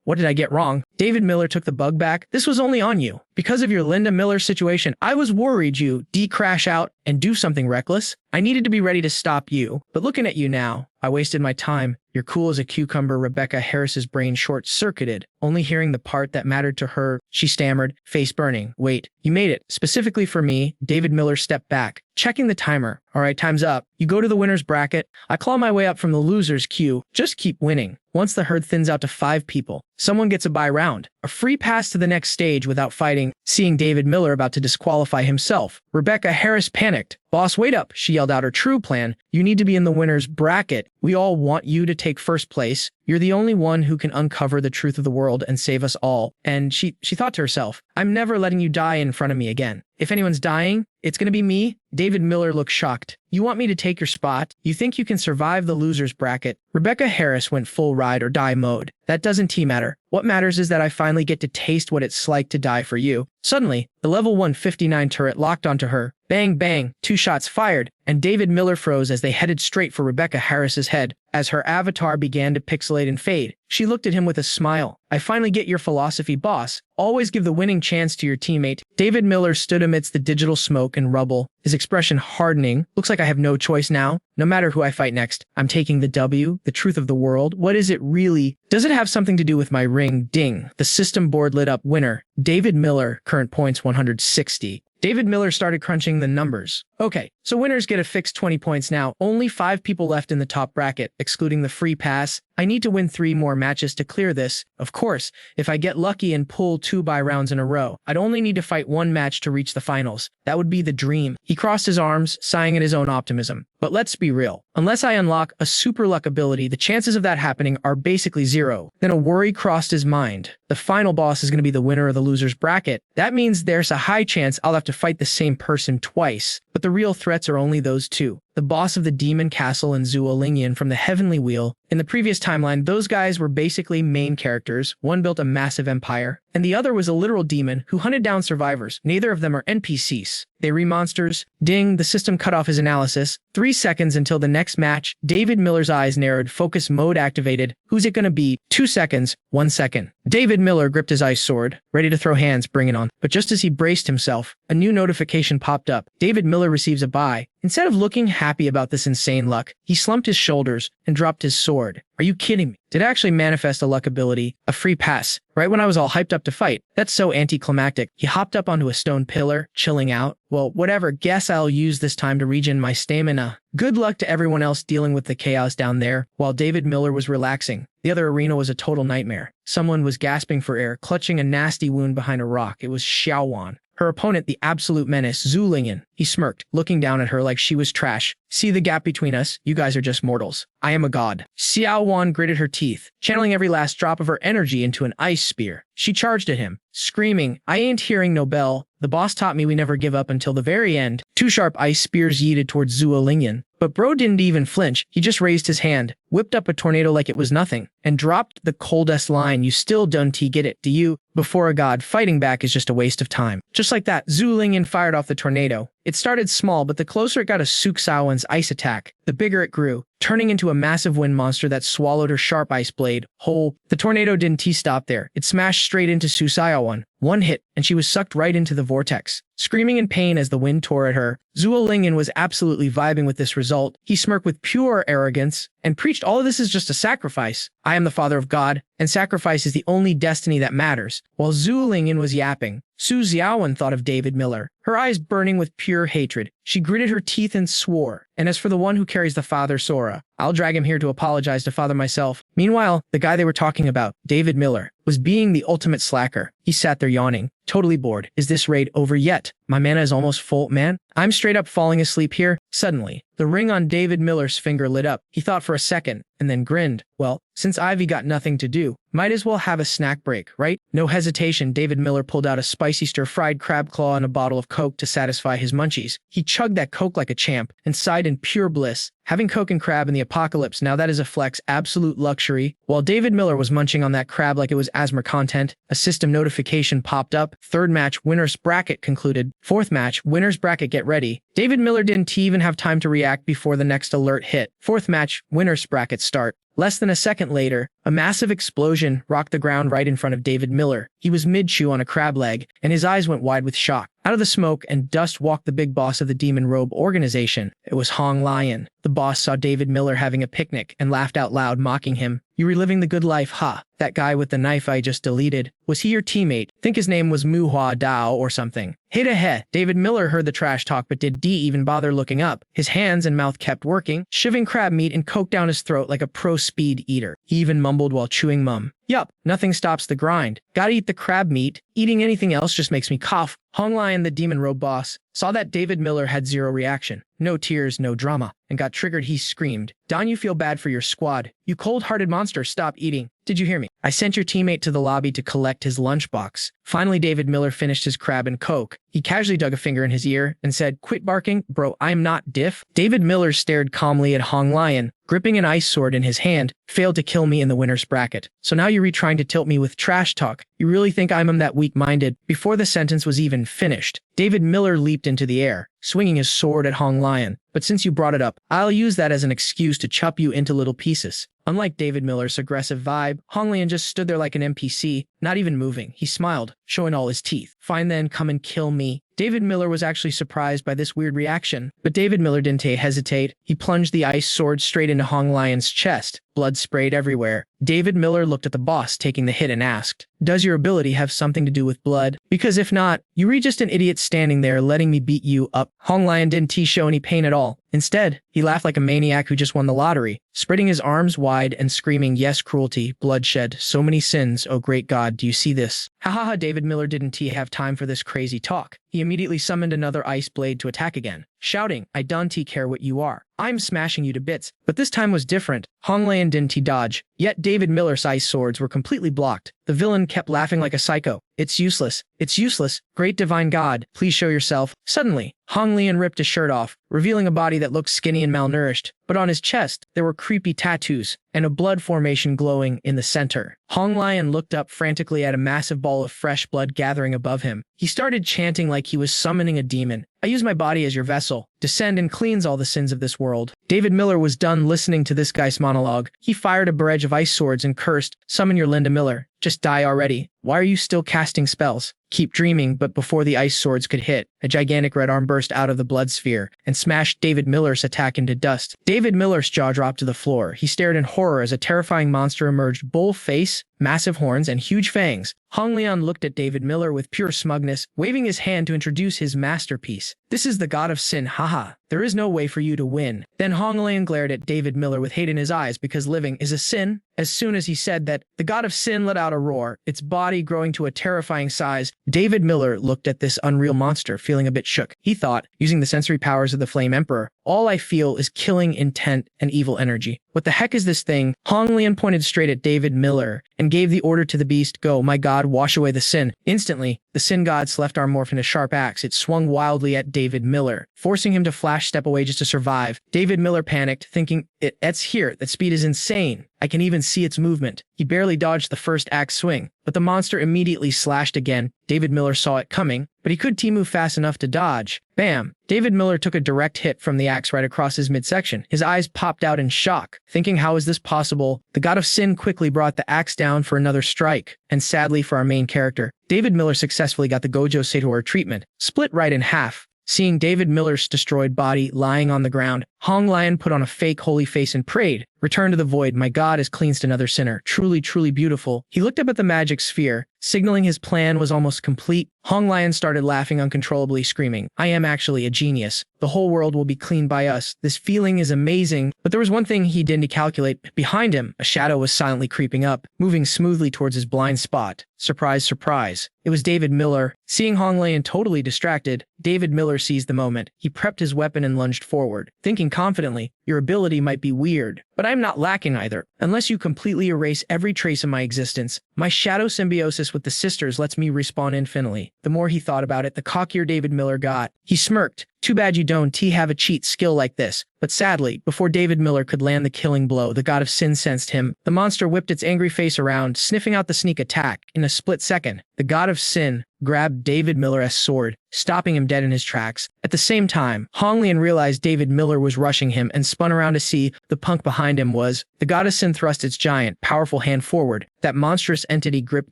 What did I get wrong? David Miller took the bug back. This was only on you. Because of your Linda Miller situation, I was worried you'd crash out and do something reckless. I needed to be ready to stop you. But looking at you now, I wasted my time. You're cool as a cucumber. Rebecca Harris's brain short-circuited, only hearing the part that mattered to her. She stammered, face burning. Wait, you made it. Specifically for me. David Miller stepped back, checking the timer. All right, time's up. You go to the winner's bracket. I claw my way up from the loser's queue. Just keep winning. Once the herd thins out to 5 people, someone gets a bye round, a free pass to the next stage without fighting. Seeing David Miller about to disqualify himself, Rebecca Harris panicked. Boss, wait up, she yelled out her true plan. You need to be in the winner's bracket. We all want you to take first place. You're the only one who can uncover the truth of the world and save us all. And she thought to herself, I'm never letting you die in front of me again. If anyone's dying, it's gonna be me. David Miller looked shocked. You want me to take your spot? You think you can survive the loser's bracket? Rebecca Harris went full ride or die mode. That doesn't matter. What matters is that I finally get to taste what it's like to die for you. Suddenly, the level 159 turret locked onto her. Bang, bang, 2 shots fired, and David Miller froze as they headed straight for Rebecca Harris's head. As her avatar began to pixelate and fade, she looked at him with a smile. I finally get your philosophy, boss. Always give the winning chance to your teammate. David Miller stood amidst the digital smoke and rubble, his expression hardening. Looks like I have no choice now. No matter who I fight next, I'm taking the W, the truth of the world. What is it really? Does it have something to do with my ring? Ding. The system board lit up. Winner, David Miller. Current points 160. David Miller started crunching the numbers. Okay, so winners get a fixed 20 points now. Only 5 people left in the top bracket, excluding the free pass. I need to win 3 more matches to clear this. Of course, if I get lucky and pull 2 bye rounds in a row, I'd only need to fight 1 match to reach the finals. That would be the dream. He crossed his arms, sighing at his own optimism. But let's be real. Unless I unlock a super luck ability, the chances of that happening are basically 0. Then a worry crossed his mind. The final boss is going to be the winner of the loser's bracket. That means there's a high chance I'll have to fight the same person twice. But the real threats are only those 2. The boss of the Demon Castle and Zhuo Lingyan from the Heavenly Wheel. In the previous timeline, those guys were basically main characters. One built a massive empire, and the other was a literal demon who hunted down survivors. Neither of them are NPCs. They re-monsters. Ding, the system cut off his analysis. 3 seconds until the next match. David Miller's eyes narrowed, focus mode activated. Who's it gonna be? 2 seconds. 1 second. David Miller gripped his ice sword, ready to throw hands, bring it on. But just as he braced himself, a new notification popped up. David Miller receives a bye. Instead of looking happy about this insane luck, he slumped his shoulders and dropped his sword. Are you kidding me? Did I actually manifest a luck ability, a free pass, right when I was all hyped up to fight? That's so anticlimactic. He hopped up onto a stone pillar, chilling out. Well, whatever, guess I'll use this time to regen my stamina. Good luck to everyone else dealing with the chaos down there, while David Miller was relaxing. The other arena was a total nightmare. Someone was gasping for air, clutching a nasty wound behind a rock. It was Xiao. Her opponent, the absolute menace, Zhu Lingyan. He smirked, looking down at her like she was trash. See the gap between us? You guys are just mortals. I am a god. Xiao gritted her teeth, channeling every last drop of her energy into an ice spear. She charged at him, screaming, "I ain't hearing no bell. The boss taught me we never give up until the very end." Two sharp ice spears yeeted towards Zhuo Lingyan. But bro didn't even flinch. He just raised his hand, whipped up a tornado like it was nothing, and dropped the coldest line, "You still don't get it, do you? Before a god, fighting back is just a waste of time." Just like that, Zhu Lingyan fired off the tornado. It started small, but the closer it got to Su Xiaowen's ice attack, the bigger it grew, turning into a massive wind monster that swallowed her sharp ice blade whole. The tornado didn't stop there. It smashed straight into Su Xiaowen. One hit, and she was sucked right into the vortex. Screaming in pain as the wind tore at her, Zhuo Lingyan was absolutely vibing with this result. He smirked with pure arrogance and preached, "All of this is just a sacrifice. I am the father of God, and sacrifice is the only destiny that matters." While Zhuo Lingyan was yapping, Su Xiaowen thought of David Miller, her eyes burning with pure hatred. She gritted her teeth and swore, "And as for the one who carries the father Sora, I'll drag him here to apologize to father myself." Meanwhile, the guy they were talking about, David Miller, was being the ultimate slacker. He sat there yawning, totally bored. "Is this raid over yet? My mana is almost full, man. I'm straight up falling asleep here." Suddenly, the ring on David Miller's finger lit up. He thought for a second, and then grinned. "Well, since Ivy got nothing to do, might as well have a snack break, right?" No hesitation, David Miller pulled out a spicy stir-fried crab claw and a bottle of Coke to satisfy his munchies. He chugged that Coke like a champ and sighed in pure bliss. Having Coke and crab in the apocalypse, now that is a flex, absolute luxury. While David Miller was munching on that crab like it was asthma content, a system notification popped up. Third match, winner's bracket concluded. Fourth match, winner's bracket, get ready. David Miller didn't even have time to react before the next alert hit. Fourth match, winner's bracket start. Less than a second later, a massive explosion rocked the ground right in front of David Miller. He was mid-chew on a crab leg, and his eyes went wide with shock. Out of the smoke and dust walked the big boss of the Demon Robe organization. It was Hong Lion. The boss saw David Miller having a picnic and laughed out loud, mocking him. "You reliving the good life, ha? That guy with the knife I just deleted. Was he your teammate? Think his name was Manhwa Dao or something." Hey to he. David Miller heard the trash talk but did even bother looking up. His hands and mouth kept working, shoving crab meat and Coke down his throat like a pro speed eater. He even mumbled while chewing mum. "Yup, nothing stops the grind. Gotta eat the crab meat. Eating anything else just makes me cough." Hong Lion, the Demon Robe boss, saw that David Miller had zero reaction. No tears, no drama, and got triggered. He screamed, "Don, you feel bad for your squad. You cold-hearted monster, stop eating. Did you hear me? I sent your teammate to the lobby to collect his lunchbox." Finally, David Miller finished his crab and Coke. He casually dug a finger in his ear and said, "Quit barking, bro, I'm not diff." David Miller stared calmly at Hong Lion, gripping an ice sword in his hand. "Failed to kill me in the winner's bracket. So now you're trying to tilt me with trash talk. You really think I'm that weak-minded?" Before the sentence was even finished, David Miller leaped into the air, swinging his sword at Hong Lion. "But since you brought it up, I'll use that as an excuse to chop you into little pieces." Unlike David Miller's aggressive vibe, Hong Lian just stood there like an NPC, not even moving. He smiled, showing all his teeth. "Fine then, come and kill me." David Miller was actually surprised by this weird reaction, but David Miller didn't hesitate. He plunged the ice sword straight into Hong Lion's chest. Blood sprayed everywhere. David Miller looked at the boss taking the hit and asked, "Does your ability have something to do with blood? Because if not, you're just an idiot standing there letting me beat you up." Hong Lion didn't show any pain at all. Instead, he laughed like a maniac who just won the lottery, spreading his arms wide and screaming, "Yes, cruelty, bloodshed, so many sins, oh great God, do you see this?" Ha ha ha. David Miller didn't have time for this crazy talk. He immediately summoned another ice blade to attack again, shouting, "I don't care what you are. I'm smashing you to bits." But this time was different. Hong Lian didn't dodge, yet David Miller's ice swords were completely blocked. The villain kept laughing like a psycho. "It's useless. It's useless. Great divine God, please show yourself." Suddenly, Hong Lian ripped his shirt off, revealing a body that looked skinny and malnourished, but on his chest, there were creepy tattoos and a blood formation glowing in the center. Hong Lian looked up frantically at a massive ball of fresh blood gathering above him. He started chanting like he was summoning a demon. "I use my body as your vessel. Descend and cleanse all the sins of this world." David Miller was done listening to this guy's monologue. He fired a barrage of ice swords and cursed, "Summon your Linda Miller. Just die already. Why are you still casting spells? Keep dreaming." But before the ice swords could hit, a gigantic red arm burst out of the blood sphere and smashed David Miller's attack into dust. David Miller's jaw dropped to the floor. He stared in horror as a terrifying monster emerged, bull face, massive horns, and huge fangs. Hong Lian looked at David Miller with pure smugness, waving his hand to introduce his masterpiece. "This is the god of sin, haha. There is no way for you to win." Then Hong Lian glared at David Miller with hate in his eyes because living is a sin. As soon as he said that, the god of sin let out a roar, its body growing to a terrifying size. David Miller looked at this unreal monster, feeling a bit shook. He thought, using the sensory powers of the Flame Emperor, all I feel is killing intent and evil energy. What the heck is this thing? Hong Lian pointed straight at David Miller and gave the order to the beast, "Go, my god, wash away the sin." Instantly, the sin god's left arm morphed into a sharp axe. It swung wildly at David Miller, forcing him to flash step away just to survive. David Miller panicked, thinking, It's here. That speed is insane. I can even see its movement." He barely dodged the first axe swing, but the monster immediately slashed again. David Miller saw it coming, but he could move fast enough to dodge. Bam! David Miller took a direct hit from the axe right across his midsection. His eyes popped out in shock, thinking, how is this possible? The god of sin quickly brought the axe down for another strike, and sadly for our main character, David Miller successfully got the Gojo Seitor treatment, split right in half. Seeing David Miller's destroyed body lying on the ground, Hong Lian put on a fake holy face and prayed, "Return to the void, my god has cleansed another sinner. Truly, truly beautiful." He looked up at the magic sphere, signaling his plan was almost complete. Hong Lian started laughing uncontrollably, screaming, "I am actually a genius. The whole world will be cleaned by us. This feeling is amazing." But there was one thing he didn't calculate. Behind him, a shadow was silently creeping up, moving smoothly towards his blind spot. Surprise, surprise. It was David Miller. Seeing Hong Lian totally distracted, David Miller seized the moment. He prepped his weapon and lunged forward, thinking confidently, "Your ability might be weird, but I'm not lacking either. Unless you completely erase every trace of my existence, my shadow symbiosis with the sisters lets me respawn infinitely." The more he thought about it, the cockier David Miller got. He smirked. "Too bad you don't have a cheat skill like this." But sadly, before David Miller could land the killing blow, the god of sin sensed him. The monster whipped its angry face around, sniffing out the sneak attack. In a split second, the god of sin grabbed David Miller's sword, stopping him dead in his tracks. At the same time, Hong Lian realized David Miller was rushing him and spun around to see the punk behind him was. The god of sin thrust its giant, powerful hand forward. That monstrous entity gripped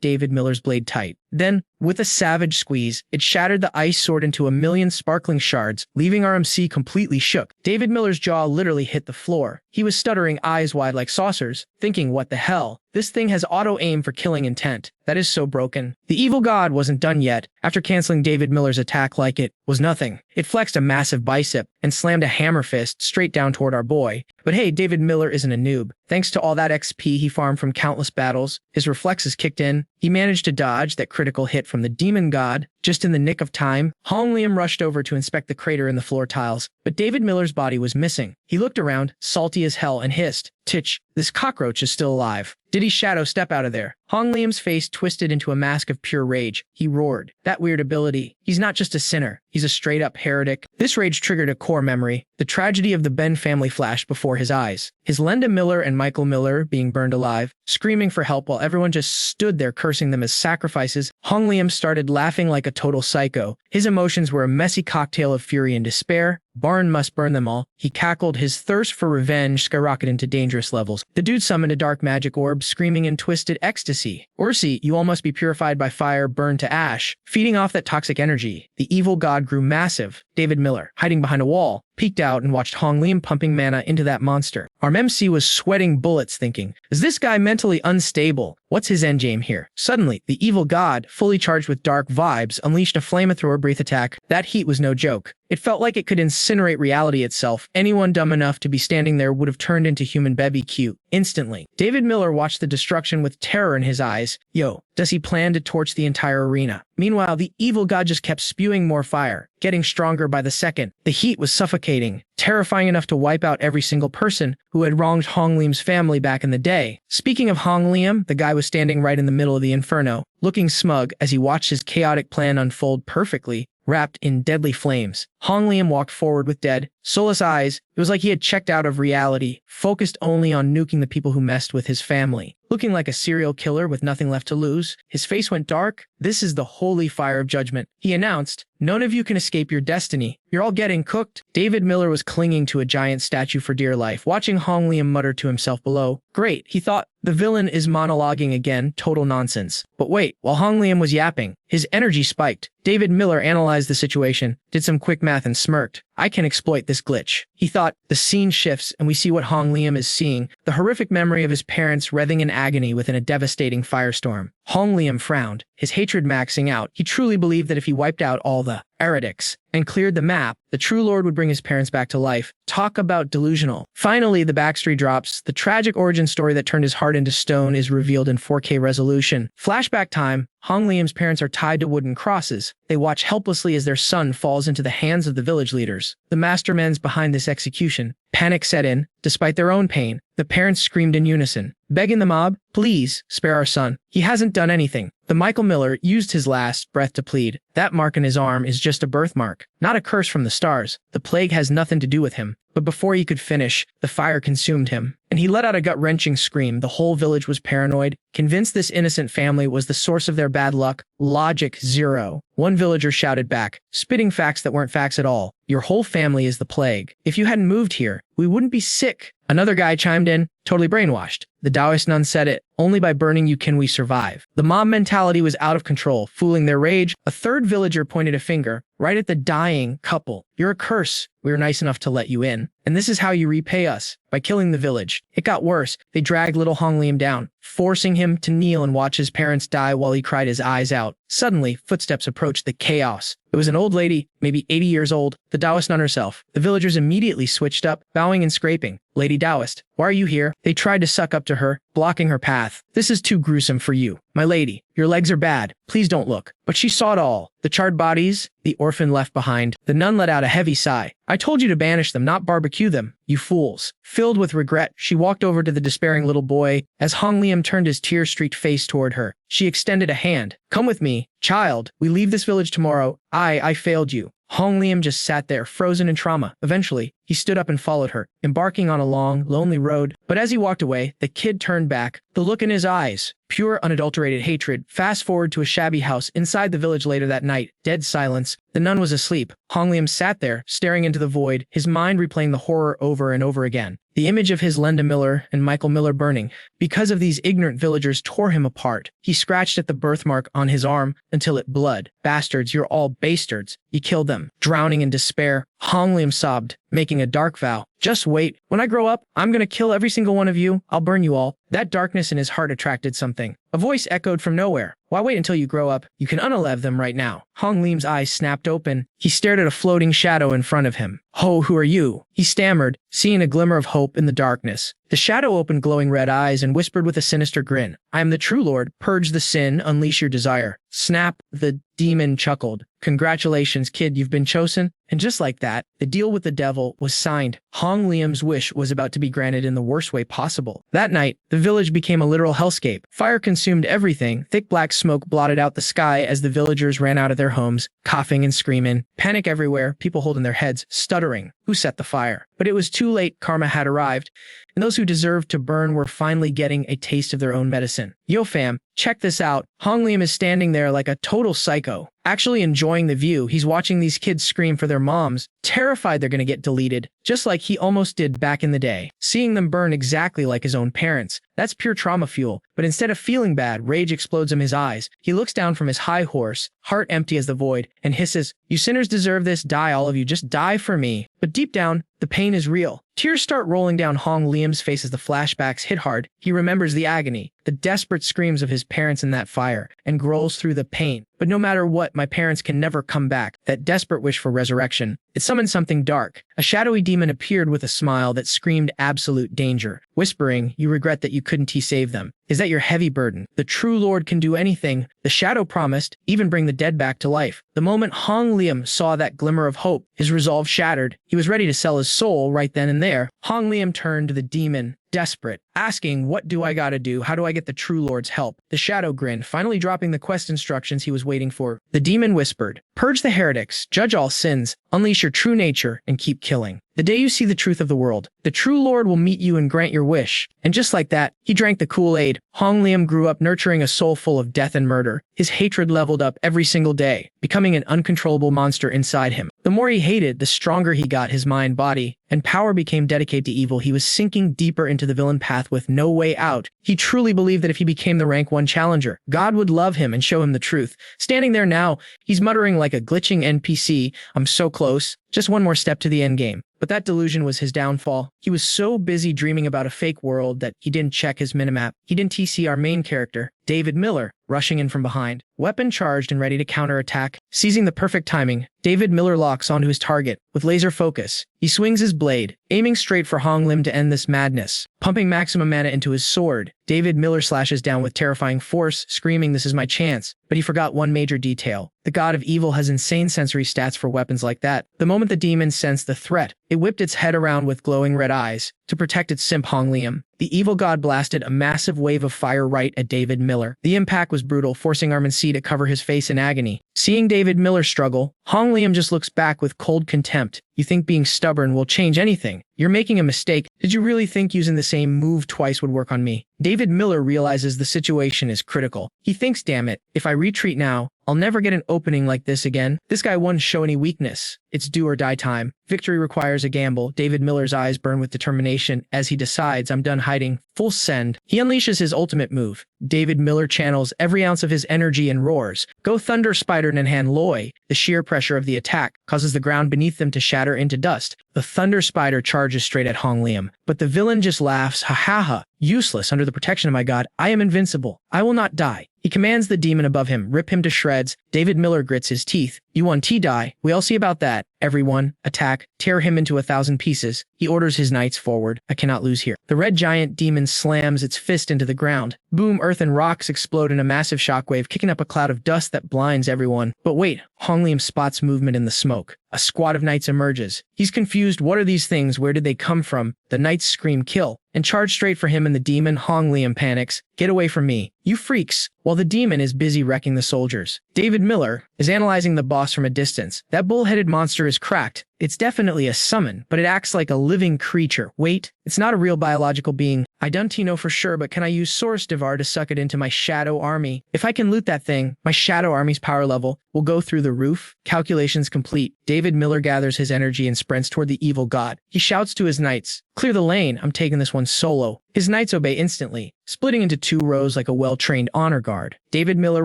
David Miller's blade tight. Then, with a savage squeeze, it shattered the ice sword into a million sparkling shards, leaving our MC completely shook. David Miller's jaw literally hit the floor. He was stuttering, eyes wide like saucers, thinking, what the hell? This thing has auto-aim for killing intent. That is so broken. The evil god wasn't done yet. After canceling David Miller's attack like it was nothing, it flexed a massive bicep and slammed a hammer fist straight down toward our boy. But hey, David Miller isn't a noob. Thanks to all that XP he farmed from countless battles, his reflexes kicked in. He managed to dodge that critical hit from the demon god. Just in the nick of time, Hong Lian rushed over to inspect the crater in the floor tiles, but David Miller's body was missing. He looked around, salty as hell, and hissed, "Titch, this cockroach is still alive. Did he shadow step out of there?" Hong Liam's face twisted into a mask of pure rage. He roared, "That weird ability. He's not just a sinner. He's a straight-up heretic." This rage triggered a core memory. The tragedy of the Ben family flashed before his eyes. His Linda Miller and Michael Miller being burned alive, screaming for help while everyone just stood there cursing them as sacrifices. Hong Liam started laughing like a total psycho. His emotions were a messy cocktail of fury and despair. Barn must burn them all. He cackled, his thirst for revenge skyrocketed to dangerous levels. The dude summoned a dark magic orb, screaming in twisted ecstasy. "Ursi, you all must be purified by fire, burned to ash." Feeding off that toxic energy, the evil god grew massive. David Miller, hiding behind a wall, peeked out and watched Hong Liam pumping mana into that monster. Our MC was sweating bullets, thinking, is this guy mentally unstable? What's his endgame here? Suddenly, the evil god, fully charged with dark vibes, unleashed a flamethrower breath attack. That heat was no joke. It felt like it could incinerate reality itself. Anyone dumb enough to be standing there would have turned into human BBQ instantly. David Miller watched the destruction with terror in his eyes. Yo, does he plan to torch the entire arena? Meanwhile, the evil god just kept spewing more fire, getting stronger by the second. The heat was suffocating, terrifying enough to wipe out every single person who had wronged Hong Liam's family back in the day. Speaking of Hong Liam, the guy was standing right in the middle of the inferno, looking smug as he watched his chaotic plan unfold perfectly, wrapped in deadly flames. Hong Liam walked forward with dead, soulless eyes. It was like he had checked out of reality, focused only on nuking the people who messed with his family. Looking like a serial killer with nothing left to lose, his face went dark. "This is the holy fire of judgment," he announced. "None of you can escape your destiny. You're all getting cooked." David Miller was clinging to a giant statue for dear life, watching Hong Liam mutter to himself below. Great, he thought. The villain is monologuing again, total nonsense. But wait, while Hong Liam was yapping, his energy spiked. David Miller analyzed the situation, did some quick math and smirked. "I can exploit this glitch," he thought. The scene shifts and we see what Hong Liam is seeing, the horrific memory of his parents writhing in agony within a devastating firestorm. Hong Liam frowned, his hatred maxing out. He truly believed that if he wiped out all the heretics and cleared the map, the true Lord would bring his parents back to life. Talk about delusional. Finally, the backstory drops. The tragic origin story that turned his heart into stone is revealed in 4K resolution. Flashback time. Hong Liam's parents are tied to wooden crosses. They watch helplessly as their son falls into the hands of the village leaders. murders. The masterminds behind this execution. Panic set in. Despite their own pain, the parents screamed in unison, begging the mob, "Please, spare our son. He hasn't done anything." The Michael Miller used his last breath to plead. That mark in his arm is just a birthmark, not a curse from the stars. The plague has nothing to do with him. But before he could finish, the fire consumed him, and he let out a gut-wrenching scream. The whole village was paranoid, convinced this innocent family was the source of their bad luck. Logic zero. One villager shouted back, spitting facts that weren't facts at all. "Your whole family is the plague. If you hadn't moved here, we wouldn't be sick." Another guy chimed in, totally brainwashed. "The Taoist nun said it. Only by burning you can we survive." The mob mentality was out of control, fueling their rage. A third villager pointed a finger, right at the dying couple. "You're a curse. We were nice enough to let you in. And this is how you repay us, by killing the village." It got worse. They dragged little Hong Liam down, forcing him to kneel and watch his parents die while he cried his eyes out. Suddenly, footsteps approached the chaos. It was an old lady, maybe 80 years old, the Taoist nun herself. The villagers immediately switched up, bowing and scraping. "Lady Taoist, why are you here?" They tried to suck up to her, blocking her path. "This is too gruesome for you. My lady, your legs are bad. Please don't look." But she saw it all. The charred bodies, the orphan left behind. The nun let out a heavy sigh. "I told you to banish them, not barbecue them, you fools." Filled with regret, she walked over to the despairing little boy. As Hong Liam turned his tear-streaked face toward her, she extended a hand. "Come with me, child. We leave this village tomorrow. I failed you." Hong Liam just sat there, frozen in trauma. Eventually, he stood up and followed her, embarking on a long, lonely road. But as he walked away, the kid turned back, the look in his eyes, pure, unadulterated hatred. Fast forward to a shabby house inside the village later that night. Dead silence. The nun was asleep. Hong Liam sat there, staring into the void, his mind replaying the horror over and over again. The image of his Linda Miller and Michael Miller burning. Because of these ignorant villagers tore him apart. He scratched at the birthmark on his arm until it bled. "Bastards, you're all bastards. You killed them." Drowning in despair, Hong Liam sobbed, making a dark vow. "Just wait. When I grow up, I'm gonna kill every single one of you. I'll burn you all." That darkness in his heart attracted something. A voice echoed from nowhere. "Why wait until you grow up? You can unalive them right now." Hong Liam's eyes snapped open. He stared at a floating shadow in front of him. "Ho, who are you?" he stammered, seeing a glimmer of hope in the darkness. The shadow opened glowing red eyes and whispered with a sinister grin, "I am the true Lord. Purge the sin, unleash your desire." Snap, the demon chuckled. "Congratulations, kid, you've been chosen." And just like that, the deal with the devil was signed. Hong Liam's wish was about to be granted in the worst way possible. That night, the village became a literal hellscape. Fire consumed everything. Thick black smoke blotted out the sky as the villagers ran out of their homes, coughing and screaming. Panic everywhere, people holding their heads, stuttering. Who set the fire? But it was too late. Karma had arrived, and those who deserved to burn were finally getting a taste of their own medicine. Yo fam, check this out. Hong Liam is standing there like a total psycho, actually enjoying the view. He's watching these kids scream for their moms, terrified they're gonna get deleted, just like he almost did back in the day. Seeing them burn exactly like his own parents, that's pure trauma fuel. But instead of feeling bad, rage explodes in his eyes. He looks down from his high horse, heart empty as the void, and hisses, "You sinners deserve this. Die, all of you. Just die for me." But deep down, the pain is real. Tears start rolling down Hong Liam's face as the flashbacks hit hard. He remembers the agony, the desperate screams of his parents in that fire, and growls through the pain. "But no matter what, my parents can never come back." That desperate wish for resurrection. It summoned something dark. A shadowy demon appeared with a smile that screamed absolute danger, whispering, "You regret that you couldn't save them. Is that your heavy burden? The true Lord can do anything." The shadow promised, even bring the dead back to life. The moment Hong Liam saw that glimmer of hope, his resolve shattered. He was ready to sell his soul right then and there. Hong Liam turned to the demon, desperate, asking, "What do I gotta do? How do I get the true Lord's help?" The shadow grinned, finally dropping the quest instructions he was waiting for. The demon whispered, "Purge the heretics, judge all sins, unleash your true nature, and keep killing. The day you see the truth of the world, the true Lord will meet you and grant your wish." And just like that, he drank the Kool-Aid. Hong Liam grew up nurturing a soul full of death and murder. His hatred leveled up every single day, becoming an uncontrollable monster inside him. The more he hated, the stronger he got. His mind, body, and power became dedicated to evil. He was sinking deeper into the villain path with no way out. He truly believed that if he became the rank 1 challenger, God would love him and show him the truth. Standing there now, he's muttering like a glitching NPC, "I'm so close. Just one more step to the end game." But that delusion was his downfall. He was so busy dreaming about a fake world that he didn't check his minimap. He didn't see our main character, David Miller, rushing in from behind. weapon charged and ready to counterattack. Seizing the perfect timing, David Miller locks onto his target with laser focus. He swings his blade, aiming straight for Hong Lim to end this madness. Pumping maximum mana into his sword, David Miller slashes down with terrifying force, screaming, "This is my chance." But he forgot one major detail. The god of evil has insane sensory stats for weapons like that. The moment the demon sensed the threat, it whipped its head around with glowing red eyes to protect its simp Hong Liam. The evil god blasted a massive wave of fire right at David Miller. The impact was brutal, forcing Armin-C to cover his face in agony. Seeing David Miller struggle, Hong Liam just looks back with cold contempt. "You think being stubborn will change anything? You're making a mistake. Did you really think using the same move twice would work on me?" David Miller realizes the situation is critical. He thinks, "Damn it, if I retreat now, I'll never get an opening like this again. This guy won't show any weakness. It's do or die time. Victory requires a gamble." David Miller's eyes burn with determination as he decides, "I'm done hiding. Full send." He unleashes his ultimate move. David Miller channels every ounce of his energy and roars, "Go Thunder Spider Nanhan Loi." The sheer pressure of the attack causes the ground beneath them to shatter into dust. The Thunder Spider charges straight at Hong Liam, but the villain just laughs, "Ha ha ha. Useless under the protection of my god. I am invincible. I will not die." He commands the demon above him, "Rip him to shreds." David Miller grits his teeth. "You want T die? We'll see about that. Everyone, attack. Tear him into 1,000 pieces." He orders his knights forward. "I cannot lose here." The red giant demon slams its fist into the ground. Boom, earth and rocks explode in a massive shockwave, kicking up a cloud of dust that blinds everyone. But wait, Hong Liam spots movement in the smoke. A squad of knights emerges. He's confused. What are these things? Where did they come from? The knights scream kill and charge straight for him, and the demon Hong Liam panics. "Get away from me, you freaks," while the demon is busy wrecking the soldiers. David Miller is analyzing the boss from a distance. That bull-headed monster is cracked. It's definitely a summon, but it acts like a living creature. Wait, it's not a real biological being. I don't know for sure, but can I use Source Devar to suck it into my shadow army? If I can loot that thing, my shadow army's power level will go through the roof. Calculations complete. David Miller gathers his energy and sprints toward the evil god. He shouts to his knights, "Clear the lane, I'm taking this one solo." His knights obey instantly, splitting into 2 rows like a well-trained honor guard. David Miller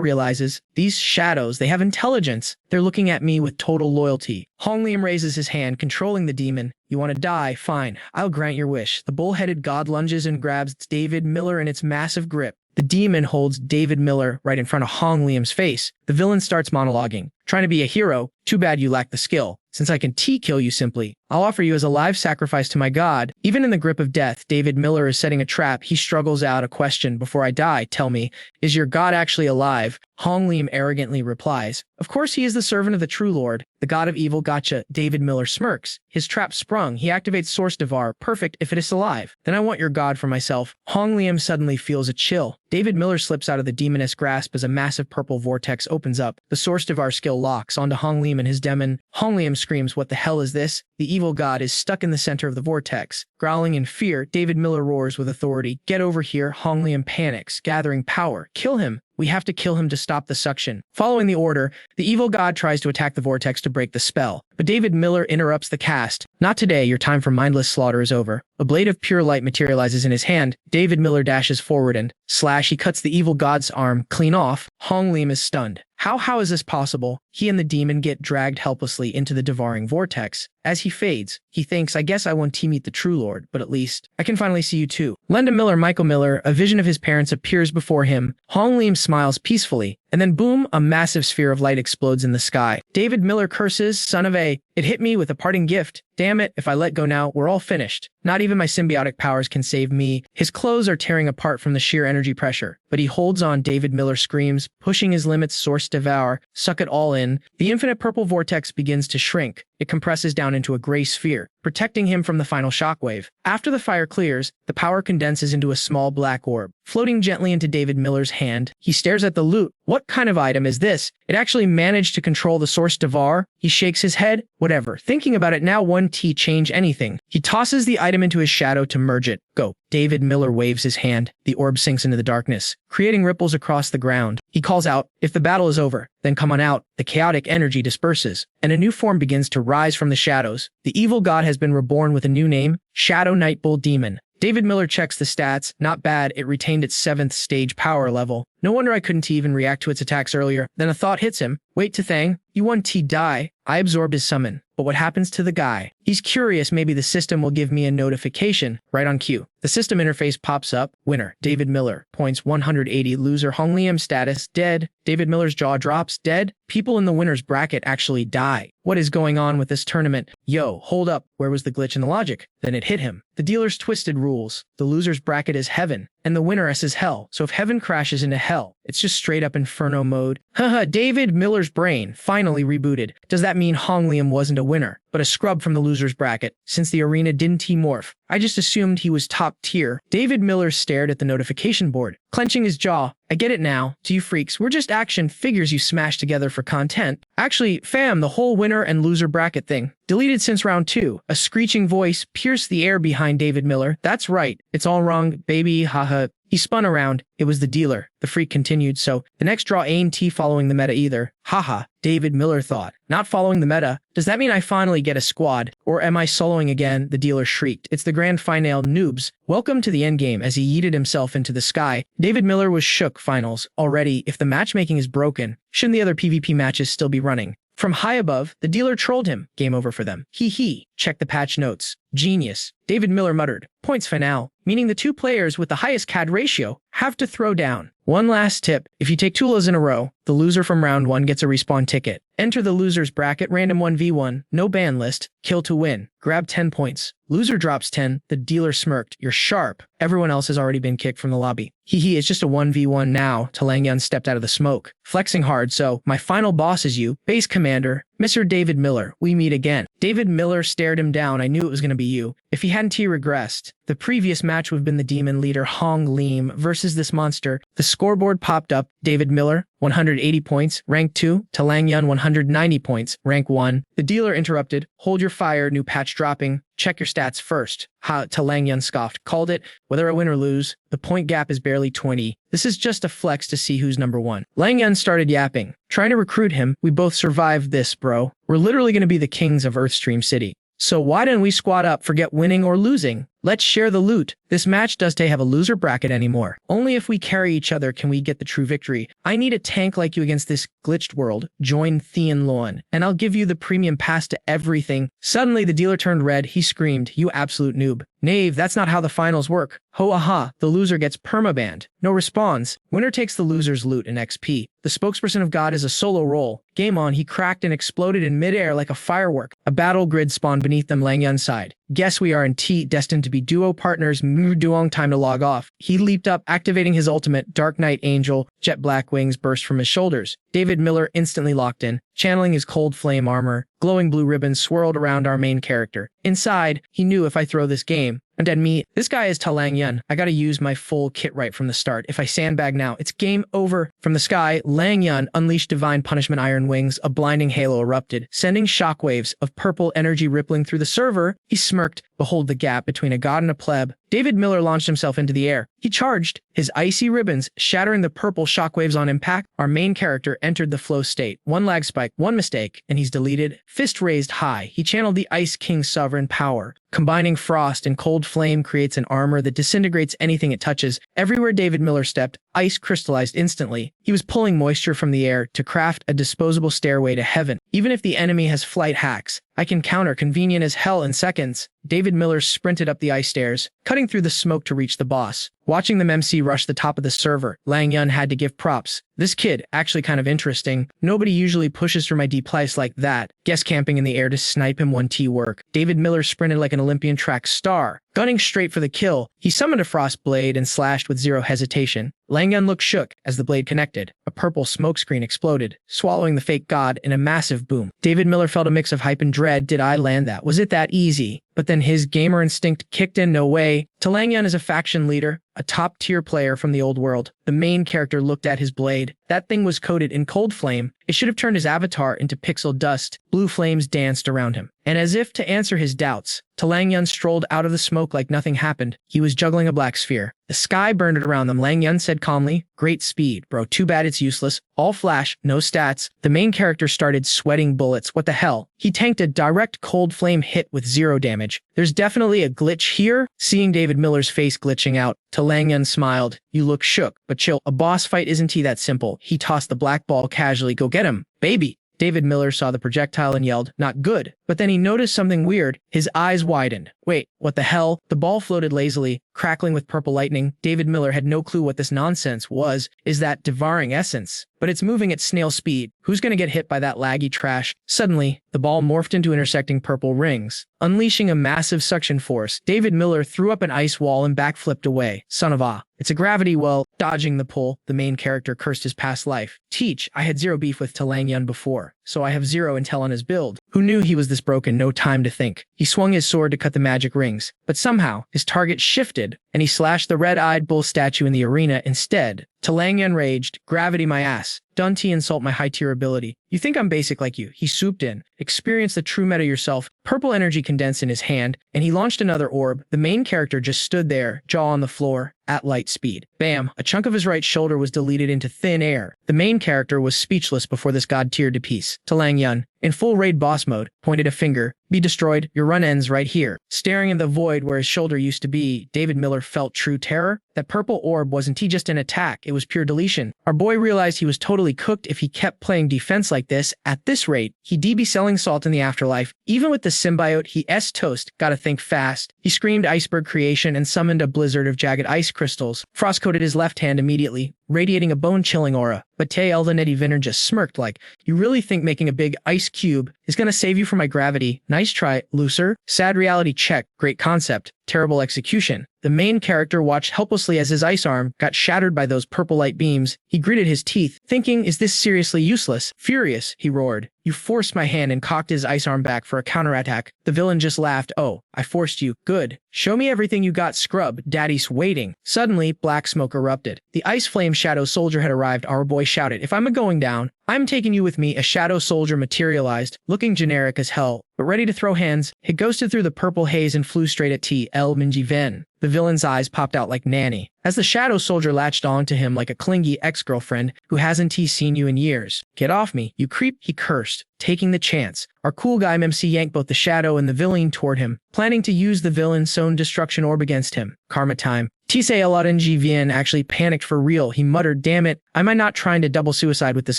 realizes, these shadows, they have intelligence. They're looking at me with total loyalty. Hong Liam raises his hand, controlling the demon. "You want to die? Fine. I'll grant your wish." The bull-headed god lunges and grabs David Miller in its massive grip. The demon holds David Miller right in front of Hong Liam's face. The villain starts monologuing. "Trying to be a hero? Too bad you lack the skill. Since I can T-kill you simply, I'll offer you as a live sacrifice to my god." Even in the grip of death, David Miller is setting a trap. He struggles out a question. "Before I die, tell me, is your god actually alive?" Hong Liam arrogantly replies, "Of course he is the servant of the true lord, the god of evil. Gotcha." David Miller smirks. His trap sprung. He activates Source Devar. "Perfect if it is alive. Then I want your god for myself." Hong Liam suddenly feels a chill. David Miller slips out of the demoness grasp as a massive purple vortex opens up. The Source Devar skill locks onto Hong Liam and his demon. Hong Liam screams, "What the hell is this?" The evil god is stuck in the center of the vortex. Growling in fear, David Miller roars with authority, "Get over here." Hong Liam panics, gathering power. "Kill him. We have to kill him to stop the suction." Following the order, the evil god tries to attack the vortex to break the spell, but David Miller interrupts the cast. "Not today, your time for mindless slaughter is over." A blade of pure light materializes in his hand. David Miller dashes forward and, slash, he cuts the evil god's arm clean off. Hong Liam is stunned. How is this possible? He and the demon get dragged helplessly into the devouring vortex. As he fades, he thinks, "I guess I won't meet the true lord, but at least I can finally see you too." Linda Miller, Michael Miller, a vision of his parents appears before him. Hong Liam smiles peacefully, and then boom, a massive sphere of light explodes in the sky. David Miller curses, "Son of a, it hit me with a parting gift. Damn it, if I let go now, we're all finished. Not even my symbiotic powers can save me." His clothes are tearing apart from the sheer energy pressure, but he holds on. David Miller screams, pushing his limits. Source Devour, suck it all in. The infinite purple vortex begins to shrink. It compresses down into a gray sphere, protecting him from the final shockwave. After the fire clears, the power condenses into a small black orb, floating gently into David Miller's hand. He stares at the loot. What kind of item is this? It actually managed to control the Source Devar? He shakes his head. Whatever. Thinking about it now, one T change anything. He tosses the item into his shadow to merge it. Go. David Miller waves his hand. The orb sinks into the darkness, creating ripples across the ground. He calls out, "If the battle is over, then come on out." The chaotic energy disperses, and a new form begins to rise from the shadows. The evil god has been reborn with a new name, Shadow Night Bull Demon. David Miller checks the stats. Not bad, it retained its 7th stage power level. No wonder I couldn't even react to its attacks earlier. Then a thought hits him. Wait to Thang, you want T die? I absorbed his summon. But what happens to the guy? He's curious maybe the system will give me a notification right on cue. The system interface pops up. Winner, David Miller. Points 180. Loser, Hong Liam. Status, dead. David Miller's jaw drops. Dead. People in the winner's bracket actually die. What is going on with this tournament? Yo, hold up. Where was the glitch in the logic? Then it hit him. The dealer's twisted rules. The loser's bracket is heaven, and the winner's is hell. So if heaven crashes into hell, it's just straight up inferno mode. Haha, David Miller's brain finally rebooted. Does that mean Hong Liam wasn't a winner, but a scrub from the loser's bracket, since the arena didn't T-morph? I just assumed he was top tier. David Miller stared at the notification board, clenching his jaw. I get it now. To you freaks, we're just action figures you smashed together for content. Actually, fam, the whole winner and loser bracket thing. Deleted since round 2. A screeching voice pierced the air behind David Miller. That's right. It's all wrong, baby, haha. He spun around. It was the dealer. The freak continued, so the next draw ain't T following the meta either. Haha, David Miller thought. Not following the meta? Does that mean I finally get a squad? Or am I soloing again? The dealer shrieked. It's the grand finale, noobs. Welcome to the endgame. As he yeeted himself into the sky, David Miller was shook. Finals. Already, if the matchmaking is broken, shouldn't the other PvP matches still be running? From high above, the dealer trolled him. Game over for them. Hee hee. Check the patch notes. Genius. David Miller muttered. Points finale, meaning the two players with the highest CAD ratio have to throw down. One last tip. If you take 2 lows in a row, the loser from round 1 gets a respawn ticket. Enter the loser's bracket, random 1v1, no ban list, kill to win. Grab 10 points. Loser drops 10. The dealer smirked. You're sharp. Everyone else has already been kicked from the lobby. Hee hee, it's just a 1v1 now. Talangyun stepped out of the smoke, flexing hard. So, my final boss is you, base commander, Mr. David Miller. We meet again. David Miller stared him down. I knew it was going to be you. If he hadn't regressed, the previous match would have been the demon leader Hong Liam versus this monster. The scoreboard popped up. David Miller, 180 points, rank 2. Talangyun, 190 points, rank 1. The dealer interrupted. Hold your fire, new patch dropping. Check your stats first. Ha, Talangyun scoffed. Called it. Whether I win or lose, the point gap is barely 20. This is just a flex to see who's number 1. Langyun started yapping. Trying to recruit him. We both survived this, bro. We're literally going to be the kings of Earthstream City. So why don't we squad up, forget winning or losing? Let's share the loot. This match doesn't have a loser bracket anymore. Only if we carry each other can we get the true victory. I need a tank like you against this glitched world. Join Thean Loan, and I'll give you the premium pass to everything. Suddenly, the dealer turned red. He screamed, you absolute noob. Knave, that's not how the finals work. Ho aha, the loser gets permabanned. No response. Winner takes the loser's loot and XP. The spokesperson of God is a solo role. Game on, he cracked and exploded in midair like a firework. A battle grid spawned beneath them Langyun's side. Guess we are in T, destined to be duo partners. Duong, time to log off. He leaped up, activating his ultimate. Dark Knight Angel, jet black wings burst from his shoulders. David Miller instantly locked in, channeling his cold flame armor. Glowing blue ribbons swirled around our main character. Inside, he knew if I throw this game, undead me, this guy is Talangyun. I gotta use my full kit right from the start. If I sandbag now, it's game over. From the sky, Langyun unleashed divine punishment iron wings. A blinding halo erupted, sending shockwaves of purple energy rippling through the server. He smirked. Behold the gap between a god and a pleb. David Miller launched himself into the air. He charged, his icy ribbons shattering the purple shockwaves on impact. Our main character entered the flow state. One lag spike, one mistake, and he's deleted. Fist raised high, he channeled the Ice King's sovereign power. Combining frost and cold flame creates an armor that disintegrates anything it touches. Everywhere David Miller stepped, ice crystallized instantly. He was pulling moisture from the air to craft a disposable stairway to heaven. Even if the enemy has flight hacks, I can counter convenient as hell in seconds. David Miller sprinted up the ice stairs, cutting through the smoke to reach the boss. Watching them MC rush the top of the server, Langyun had to give props. This kid, actually kind of interesting. Nobody usually pushes through my deep place like that. Guest camping in the air to snipe him 1T work. David Miller sprinted like an Olympian track star, gunning straight for the kill. He summoned a frost blade and slashed with zero hesitation. Langyun looked shook as the blade connected. A purple smokescreen exploded, swallowing the fake god in a massive boom. David Miller felt a mix of hype and dread. Did I land that? Was it that easy? But then his gamer instinct kicked in. No way. Talangyun is a faction leader, a top-tier player from the old world. The main character looked at his blade. That thing was coated in cold flame. It should have turned his avatar into pixel dust. Blue flames danced around him. And as if to answer his doubts, Lang Yun strolled out of the smoke like nothing happened. He was juggling a black sphere. The sky burned around them. Lang Yun said calmly, "Great speed, bro. Too bad it's useless. All flash, no stats." The main character started sweating bullets. What the hell? He tanked a direct cold flame hit with 0 damage. There's definitely a glitch here. Seeing David Miller's face glitching out, Lang Yun smiled. "You look shook, but chill. A boss fight isn't that simple." He tossed the black ball casually. "Go get him, baby." David Miller saw the projectile and yelled, "Not good." But then he noticed something weird. His eyes widened. Wait, what the hell? The ball floated lazily, crackling with purple lightning. David Miller had no clue what this nonsense was. Is that devouring essence? But it's moving at snail speed. Who's gonna get hit by that laggy trash? Suddenly, the ball morphed into intersecting purple rings. Unleashing a massive suction force, David Miller threw up an ice wall and backflipped away. Son of a. It's a gravity well. Dodging the pull, the main character cursed his past life. Teach, I had 0 beef with Lang Yun before, so I have 0 intel on his build. Who knew he was this broken? No time to think. He swung his sword to cut the magic rings, but somehow his target shifted, and he slashed the red-eyed bull statue in the arena instead. Lang Yun raged, "Gravity my ass. Don't insult my high-tier ability. You think I'm basic like you." He swooped in. "Experience the true meta yourself." Purple energy condensed in his hand, and he launched another orb. The main character just stood there, jaw on the floor, at light speed. Bam! A chunk of his right shoulder was deleted into thin air. The main character was speechless before this god-tier piece. Lang Yun, in full raid boss mode, pointed a finger. "Be destroyed. Your run ends right here." Staring in the void where his shoulder used to be, David Miller felt true terror. That purple orb wasn't just an attack, it was pure deletion. Our boy realized he was totally cooked if he kept playing defense like this. At this rate, he'd be selling salt in the afterlife. Even with the symbiote, he's toast. Gotta think fast. He screamed iceberg creation and summoned a blizzard of jagged ice crystals. Frost-coated his left hand immediately, radiating a bone-chilling aura. But Eldenedy Vinner just smirked like, "You really think making a big ice cube is gonna save you from my gravity? Nice try, loser." Sad reality check. Great concept. Terrible execution. The main character watched helplessly as his ice arm got shattered by those purple light beams. He gritted his teeth, thinking, is this seriously useless? Furious, he roared. "You forced my hand," and cocked his ice arm back for a counterattack. The villain just laughed. "Oh, I forced you. Good. Show me everything you got, scrub. Daddy's waiting." Suddenly, black smoke erupted. The ice flame shadow soldier had arrived. Our boy shouted, "If I'm going down, I'm taking you with me." A shadow soldier materialized, looking generic as hell, but ready to throw hands. It ghosted through the purple haze and flew straight at Minji Ven. The villain's eyes popped out like Nanny, as the shadow soldier latched on to him like a clingy ex-girlfriend who hasn't seen you in years. "Get off me, you creep," he cursed, taking the chance. Our cool guy MC yanked both the shadow and the villain toward him, planning to use the villain's own destruction orb against him. Karma time. Minji actually panicked for real. He muttered, "Damn it, am I not trying to double suicide with this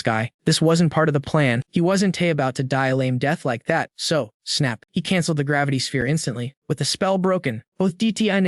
guy? This wasn't part of the plan. He wasn't about to die a lame death like that." So, snap. He canceled the gravity sphere instantly. With the spell broken, both DTI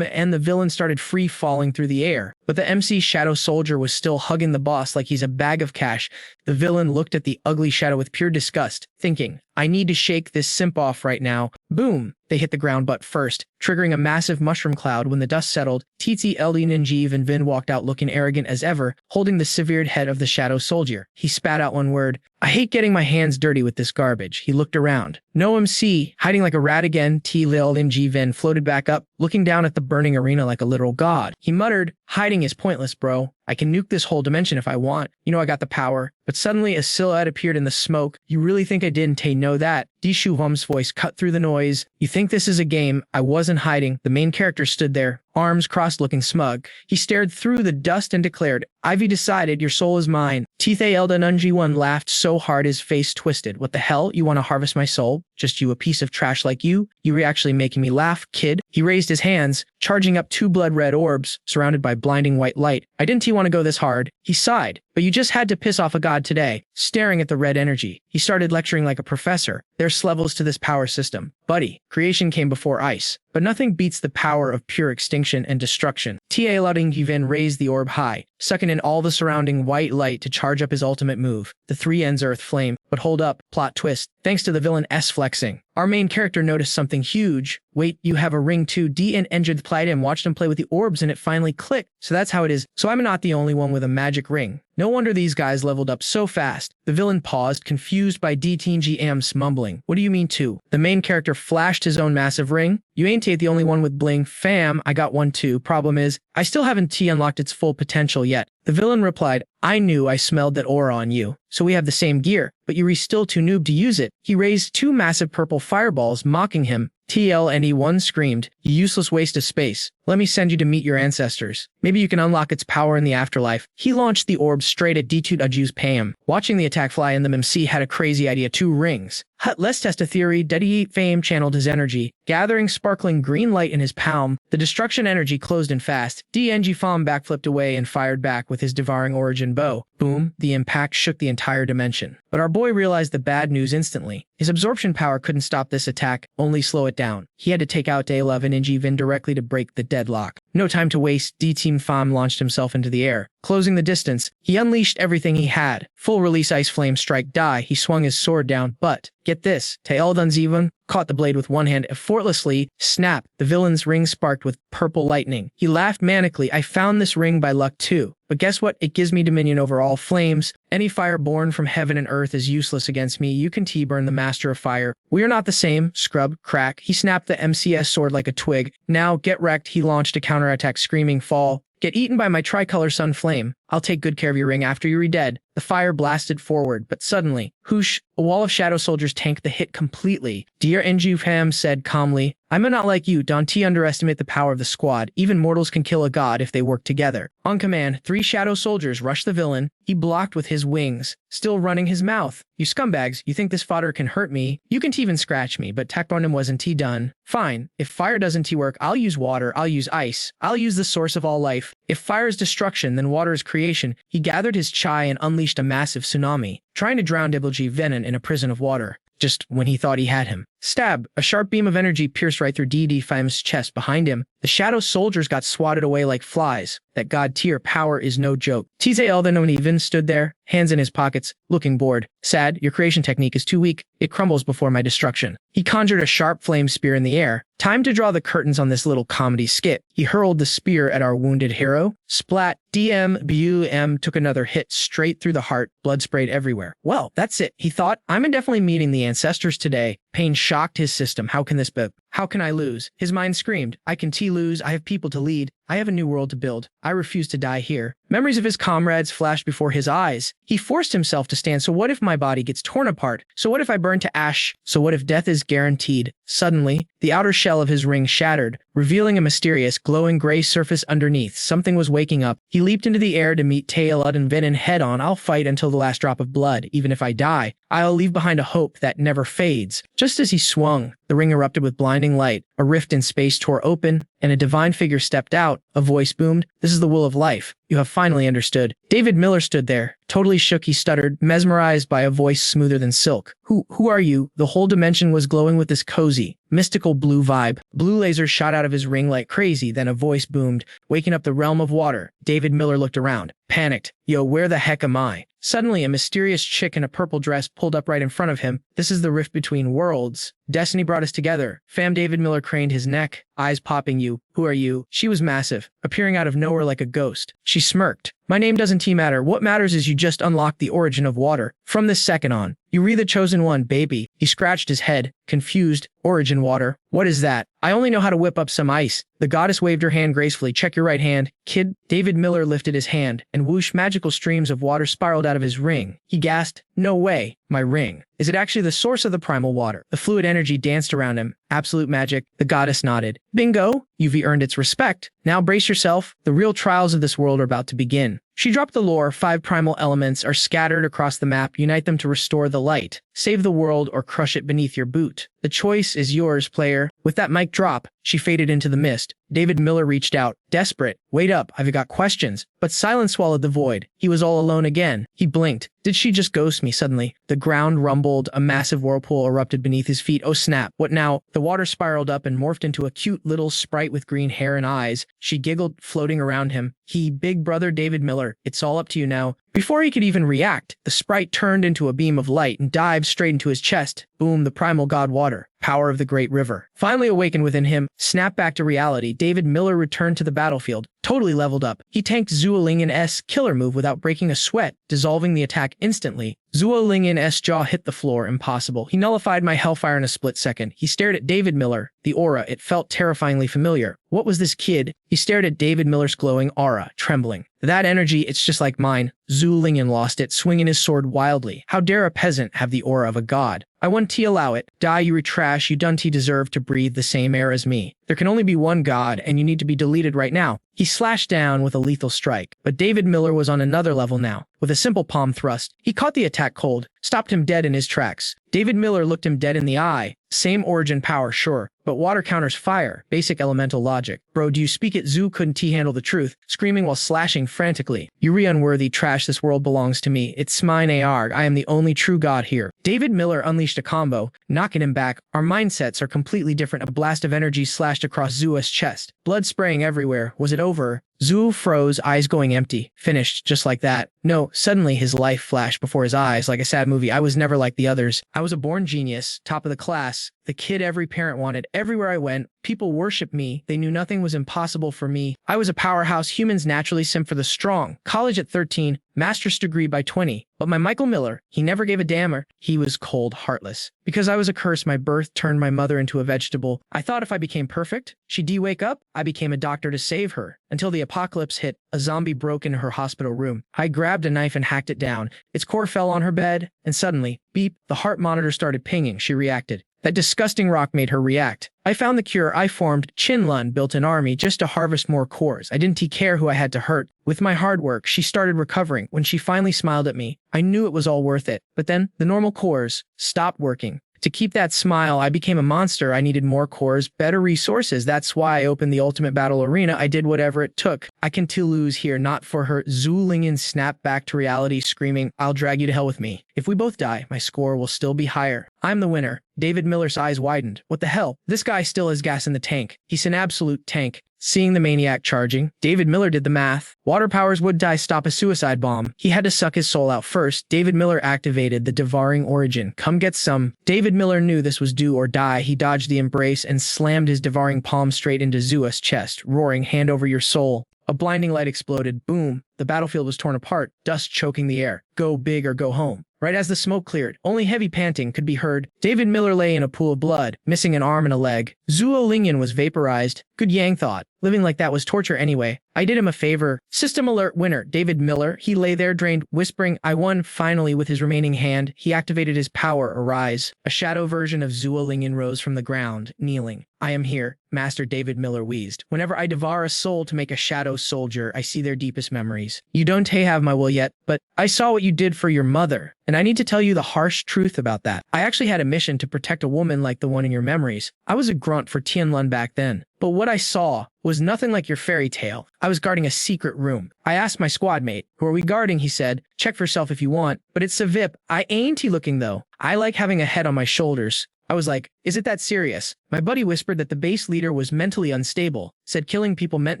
and the villain started free falling through the air. But the MC shadow soldier was still hugging the boss like he's a bag of cash. The villain looked at the ugly shadow with pure disgust, thinking, "I need to shake this simp off right now." Boom! They hit the ground butt first, triggering a massive mushroom cloud. When the dust settled, Ninjiv and Vin walked out looking arrogant as ever, holding the severed head of the shadow soldier. He spat out one word. "I hate getting my hands dirty with this garbage." He looked around. No MC, hiding like a rat again. Ninjiv Vin floated back up, looking down at the burning arena like a literal god. He muttered, "Hiding is pointless, bro. I can nuke this whole dimension if I want. You know I got the power." But suddenly a silhouette appeared in the smoke. "You really think I didn't know that?" Dishu Hum's voice cut through the noise. "You think this is a game? I wasn't hiding." The main character stood there, arms crossed looking smug. He stared through the dust and declared, "Ivy decided your soul is mine." Eldenunji laughed so hard his face twisted. "What the hell? You want to harvest my soul? Just you, a piece of trash like you? You're actually making me laugh, kid." He raised his hands, charging up 2 blood-red orbs, surrounded by blinding white light. "I didn't want to go this hard." He sighed. "But you just had to piss off a god today." Staring at the red energy, he started lecturing like a professor. "There's levels to this power system. Buddy, creation came before ice. But nothing beats the power of pure extinction and destruction." Laodingivin raised the orb high, sucking in all the surrounding white light to charge up his ultimate move, the 3 ends earth flame. But hold up, plot twist. Thanks to the villain flexing, our main character noticed something huge. "Wait, you have a ring too?" and Endred played him, watched him play with the orbs, and it finally clicked. So that's how it is. So I'm not the only one with a magic ring. No wonder these guys leveled up so fast. The villain paused, confused by DTGM's mumbling. "What do you mean too?" The main character flashed his own massive ring. "You ain't the only one with bling, fam. I got one too. Problem is, I still haven't unlocked its full potential yet." The villain replied, "I knew I smelled that aura on you. So we have the same gear, but you're still too noob to use it." He raised 2 massive purple fireballs, mocking him. TLNE1 screamed, "You useless waste of space. Let me send you to meet your ancestors. Maybe you can unlock its power in the afterlife." He launched the orb straight at D2 Aju's Pam. Watching the attack fly in, the MC had a crazy idea. 2 rings. Let's test a theory. Daddy Fame channeled his energy, gathering sparkling green light in his palm. The destruction energy closed in fast. DNG Fam backflipped away and fired back with his devouring origin bow. Boom, the impact shook the entire dimension. But our boy realized the bad news instantly. His absorption power couldn't stop this attack, only slow it down. He had to take out Day 11 NG Vin directly to break the deadlock. No time to waste, D-Team Fam launched himself into the air. Closing the distance, he unleashed everything he had. Full release Ice Flame Strike Die, he swung his sword down, but, get this, Taeldunzivon caught the blade with one hand effortlessly. Snap, the villain's ring sparked with purple lightning. He laughed manically. I found this ring by luck too. But guess what? It gives me dominion over all flames. Any fire born from heaven and earth is useless against me. You can T-burn the master of fire. We are not the same. Scrub, crack. He snapped the MCS sword like a twig. Now, get wrecked. He launched a counterattack screaming, fall. Get eaten by my tricolor sun flame. I'll take good care of your ring after you're dead. The fire blasted forward, but suddenly, whoosh, a wall of shadow soldiers tanked the hit completely. Dear Njufam said calmly, I'm not like you, don't underestimate the power of the squad. Even mortals can kill a god if they work together. On command, 3 shadow soldiers rushed the villain. He blocked with his wings, still running his mouth. You scumbags, you think this fodder can hurt me? You can even scratch me, but Tekbonim wasn't done. Fine, if fire doesn't work, I'll use water, I'll use ice. I'll use the source of all life. If fire is destruction, then water is creation. He gathered his chai and unleashed a massive tsunami, trying to drown Diblg Venom in a prison of water. Just when he thought he had him. Stab! A sharp beam of energy pierced right through DD Fam's chest behind him. The shadow soldiers got swatted away like flies. That god tier power is no joke. Tzel the Nonivin stood there, hands in his pockets, looking bored. Sad, your creation technique is too weak. It crumbles before my destruction. He conjured a sharp flame spear in the air. Time to draw the curtains on this little comedy skit. He hurled the spear at our wounded hero. Splat. BUM took another hit straight through the heart. Blood sprayed everywhere. Well, that's it. He thought, I'm definitely meeting the ancestors today. Pain shocked his system. How can this be? How can I lose? His mind screamed, I can lose. I have people to lead. I have a new world to build. I refuse to die here. Memories of his comrades flashed before his eyes. He forced himself to stand. So what if my body gets torn apart? So what if I burn to ash? So what if death is guaranteed? Suddenly, the outer shell of his ring shattered, revealing a mysterious, glowing gray surface underneath. Something was waking up. He leaped into the air to meet Taelud and Venom head-on. I'll fight until the last drop of blood. Even if I die, I'll leave behind a hope that never fades. Just as he swung, the ring erupted with blinding light. A rift in space tore open, and a divine figure stepped out. A voice boomed, "This is the will of life. You have finally understood." David Miller stood there, totally shook. He stuttered, mesmerized by a voice smoother than silk. Who are you?" The whole dimension was glowing with this cozy, mystical blue vibe. Blue lasers shot out of his ring like crazy. Then a voice boomed, waking up the realm of water. David Miller looked around, panicked. Yo, where the heck am I? Suddenly, a mysterious chick in a purple dress pulled up right in front of him. This is the rift between worlds. Destiny brought us together. Fam. David Miller craned his neck, eyes popping. You. Who are you? She was massive, appearing out of nowhere like a ghost. She smirked. My name doesn't matter. What matters is you just unlocked the origin of water. From this second on, you re the chosen one, baby. He scratched his head, confused. Origin water? What is that? I only know how to whip up some ice. The goddess waved her hand gracefully. Check your right hand, kid. David Miller lifted his hand, and whoosh, magical streams of water spiraled out of his ring. He gasped, no way, my ring. Is it actually the source of the primal water? The fluid energy danced around him. Absolute magic. The goddess nodded. Bingo! You've earned its respect. Now brace yourself. The real trials of this world are about to begin. She dropped the lore. 5 primal elements are scattered across the map. Unite them to restore the light. Save the world or crush it beneath your boot. The choice is yours, player. With that mic drop, she faded into the mist. David Miller reached out, desperate. Wait up, I've got questions. But silence swallowed the void. He was all alone again. He blinked. Did she just ghost me? Suddenly, the ground rumbled. A massive whirlpool erupted beneath his feet. Oh snap, what now? The water spiraled up and morphed into a cute little sprite with green hair and eyes. She giggled, floating around him. Big brother David Miller, it's all up to you now. Before he could even react, the sprite turned into a beam of light and dived straight into his chest. Boom, the primal god water, power of the great river. Finally awakened within him, snapped back to reality, David Miller returned to the battlefield, totally leveled up. He tanked Zuolingen's killer move without breaking a sweat, dissolving the attack instantly. Zuolingen's jaw hit the floor, impossible. He nullified my hellfire in a split second. He stared at David Miller, the aura, it felt terrifyingly familiar. What was this kid? He stared at David Miller's glowing aura, trembling. That energy, it's just like mine. Zulingen lost it, swinging his sword wildly. How dare a peasant have the aura of a god? I won T allow it. Die you retrash, you done T deserve to breathe the same air as me. There can only be one God, and you need to be deleted right now. He slashed down with a lethal strike, but David Miller was on another level now. With a simple palm thrust, he caught the attack cold, stopped him dead in his tracks. David Miller looked him dead in the eye. Same origin power, sure, but water counters fire. Basic elemental logic. Bro, do you speak it? Zhu couldn't T-handle the truth, screaming while slashing frantically. You unworthy trash, this world belongs to me. It's mine AR. I am the only true God here. David Miller unleashed a combo, knocking him back. Our mindsets are completely different. A blast of energy slashed across Zua's chest. Blood spraying everywhere. Was it over? Zhu froze, eyes going empty. Finished, just like that. No, suddenly his life flashed before his eyes like a sad movie. I was never like the others. I was a born genius, top of the class, the kid every parent wanted. Everywhere I went, people worshiped me. They knew nothing was impossible for me. I was a powerhouse. Humans naturally simp for the strong. College at 13, master's degree by 20. But my Michael Miller, he never gave a damn. He was cold, heartless. Because I was a curse, my birth turned my mother into a vegetable. I thought if I became perfect, she'd wake up. I became a doctor to save her. Until the apocalypse hit, a zombie broke into her hospital room. I grabbed a knife and hacked it down. Its core fell on her bed, and suddenly, beep, the heart monitor started pinging. She reacted. That disgusting rock made her react. I found the cure. I formed Chinlun, built an army just to harvest more cores. I didn't care who I had to hurt. With my hard work, she started recovering. When she finally smiled at me, I knew it was all worth it. But then, the normal cores stopped working. To keep that smile, I became a monster. I needed more cores, better resources. That's why I opened the ultimate battle arena. I did whatever it took. I can still lose here, not for her. Zhu Lingyan snapped back to reality, screaming, I'll drag you to hell with me. If we both die, my score will still be higher. I'm the winner. David Miller's eyes widened. What the hell? This guy still has gas in the tank. He's an absolute tank. Seeing the maniac charging, David Miller did the math. Water powers would die stop a suicide bomb. He had to suck his soul out first. David Miller activated the devouring origin. Come get some. David Miller knew this was do or die. He dodged the embrace and slammed his devouring palm straight into Zua's chest, roaring, hand over your soul. A blinding light exploded. Boom. The battlefield was torn apart, dust choking the air. Go big or go home. Right as the smoke cleared, only heavy panting could be heard. David Miller lay in a pool of blood, missing an arm and a leg. Zhuo Lingyan was vaporized. Good Yang thought. Living like that was torture anyway. I did him a favor. System alert winner, David Miller. He lay there drained, whispering, I won. Finally, with his remaining hand, he activated his power, arise. A shadow version of Zhuo Lingyan rose from the ground, kneeling. I am here, Master David Miller wheezed. Whenever I devour a soul to make a shadow soldier, I see their deepest memories. You don't have my will yet, but I saw what you did for your mother, and I need to tell you the harsh truth about that. I actually had a mission to protect a woman like the one in your memories. I was a grunt for Tianlun back then, but what I saw was nothing like your fairy tale. I was guarding a secret room. I asked my squad mate, who are we guarding? He said, check for yourself if you want, but it's a VIP. I ain't looking though. I like having a head on my shoulders. I was like, is it that serious? My buddy whispered that the base leader was mentally unstable, said killing people meant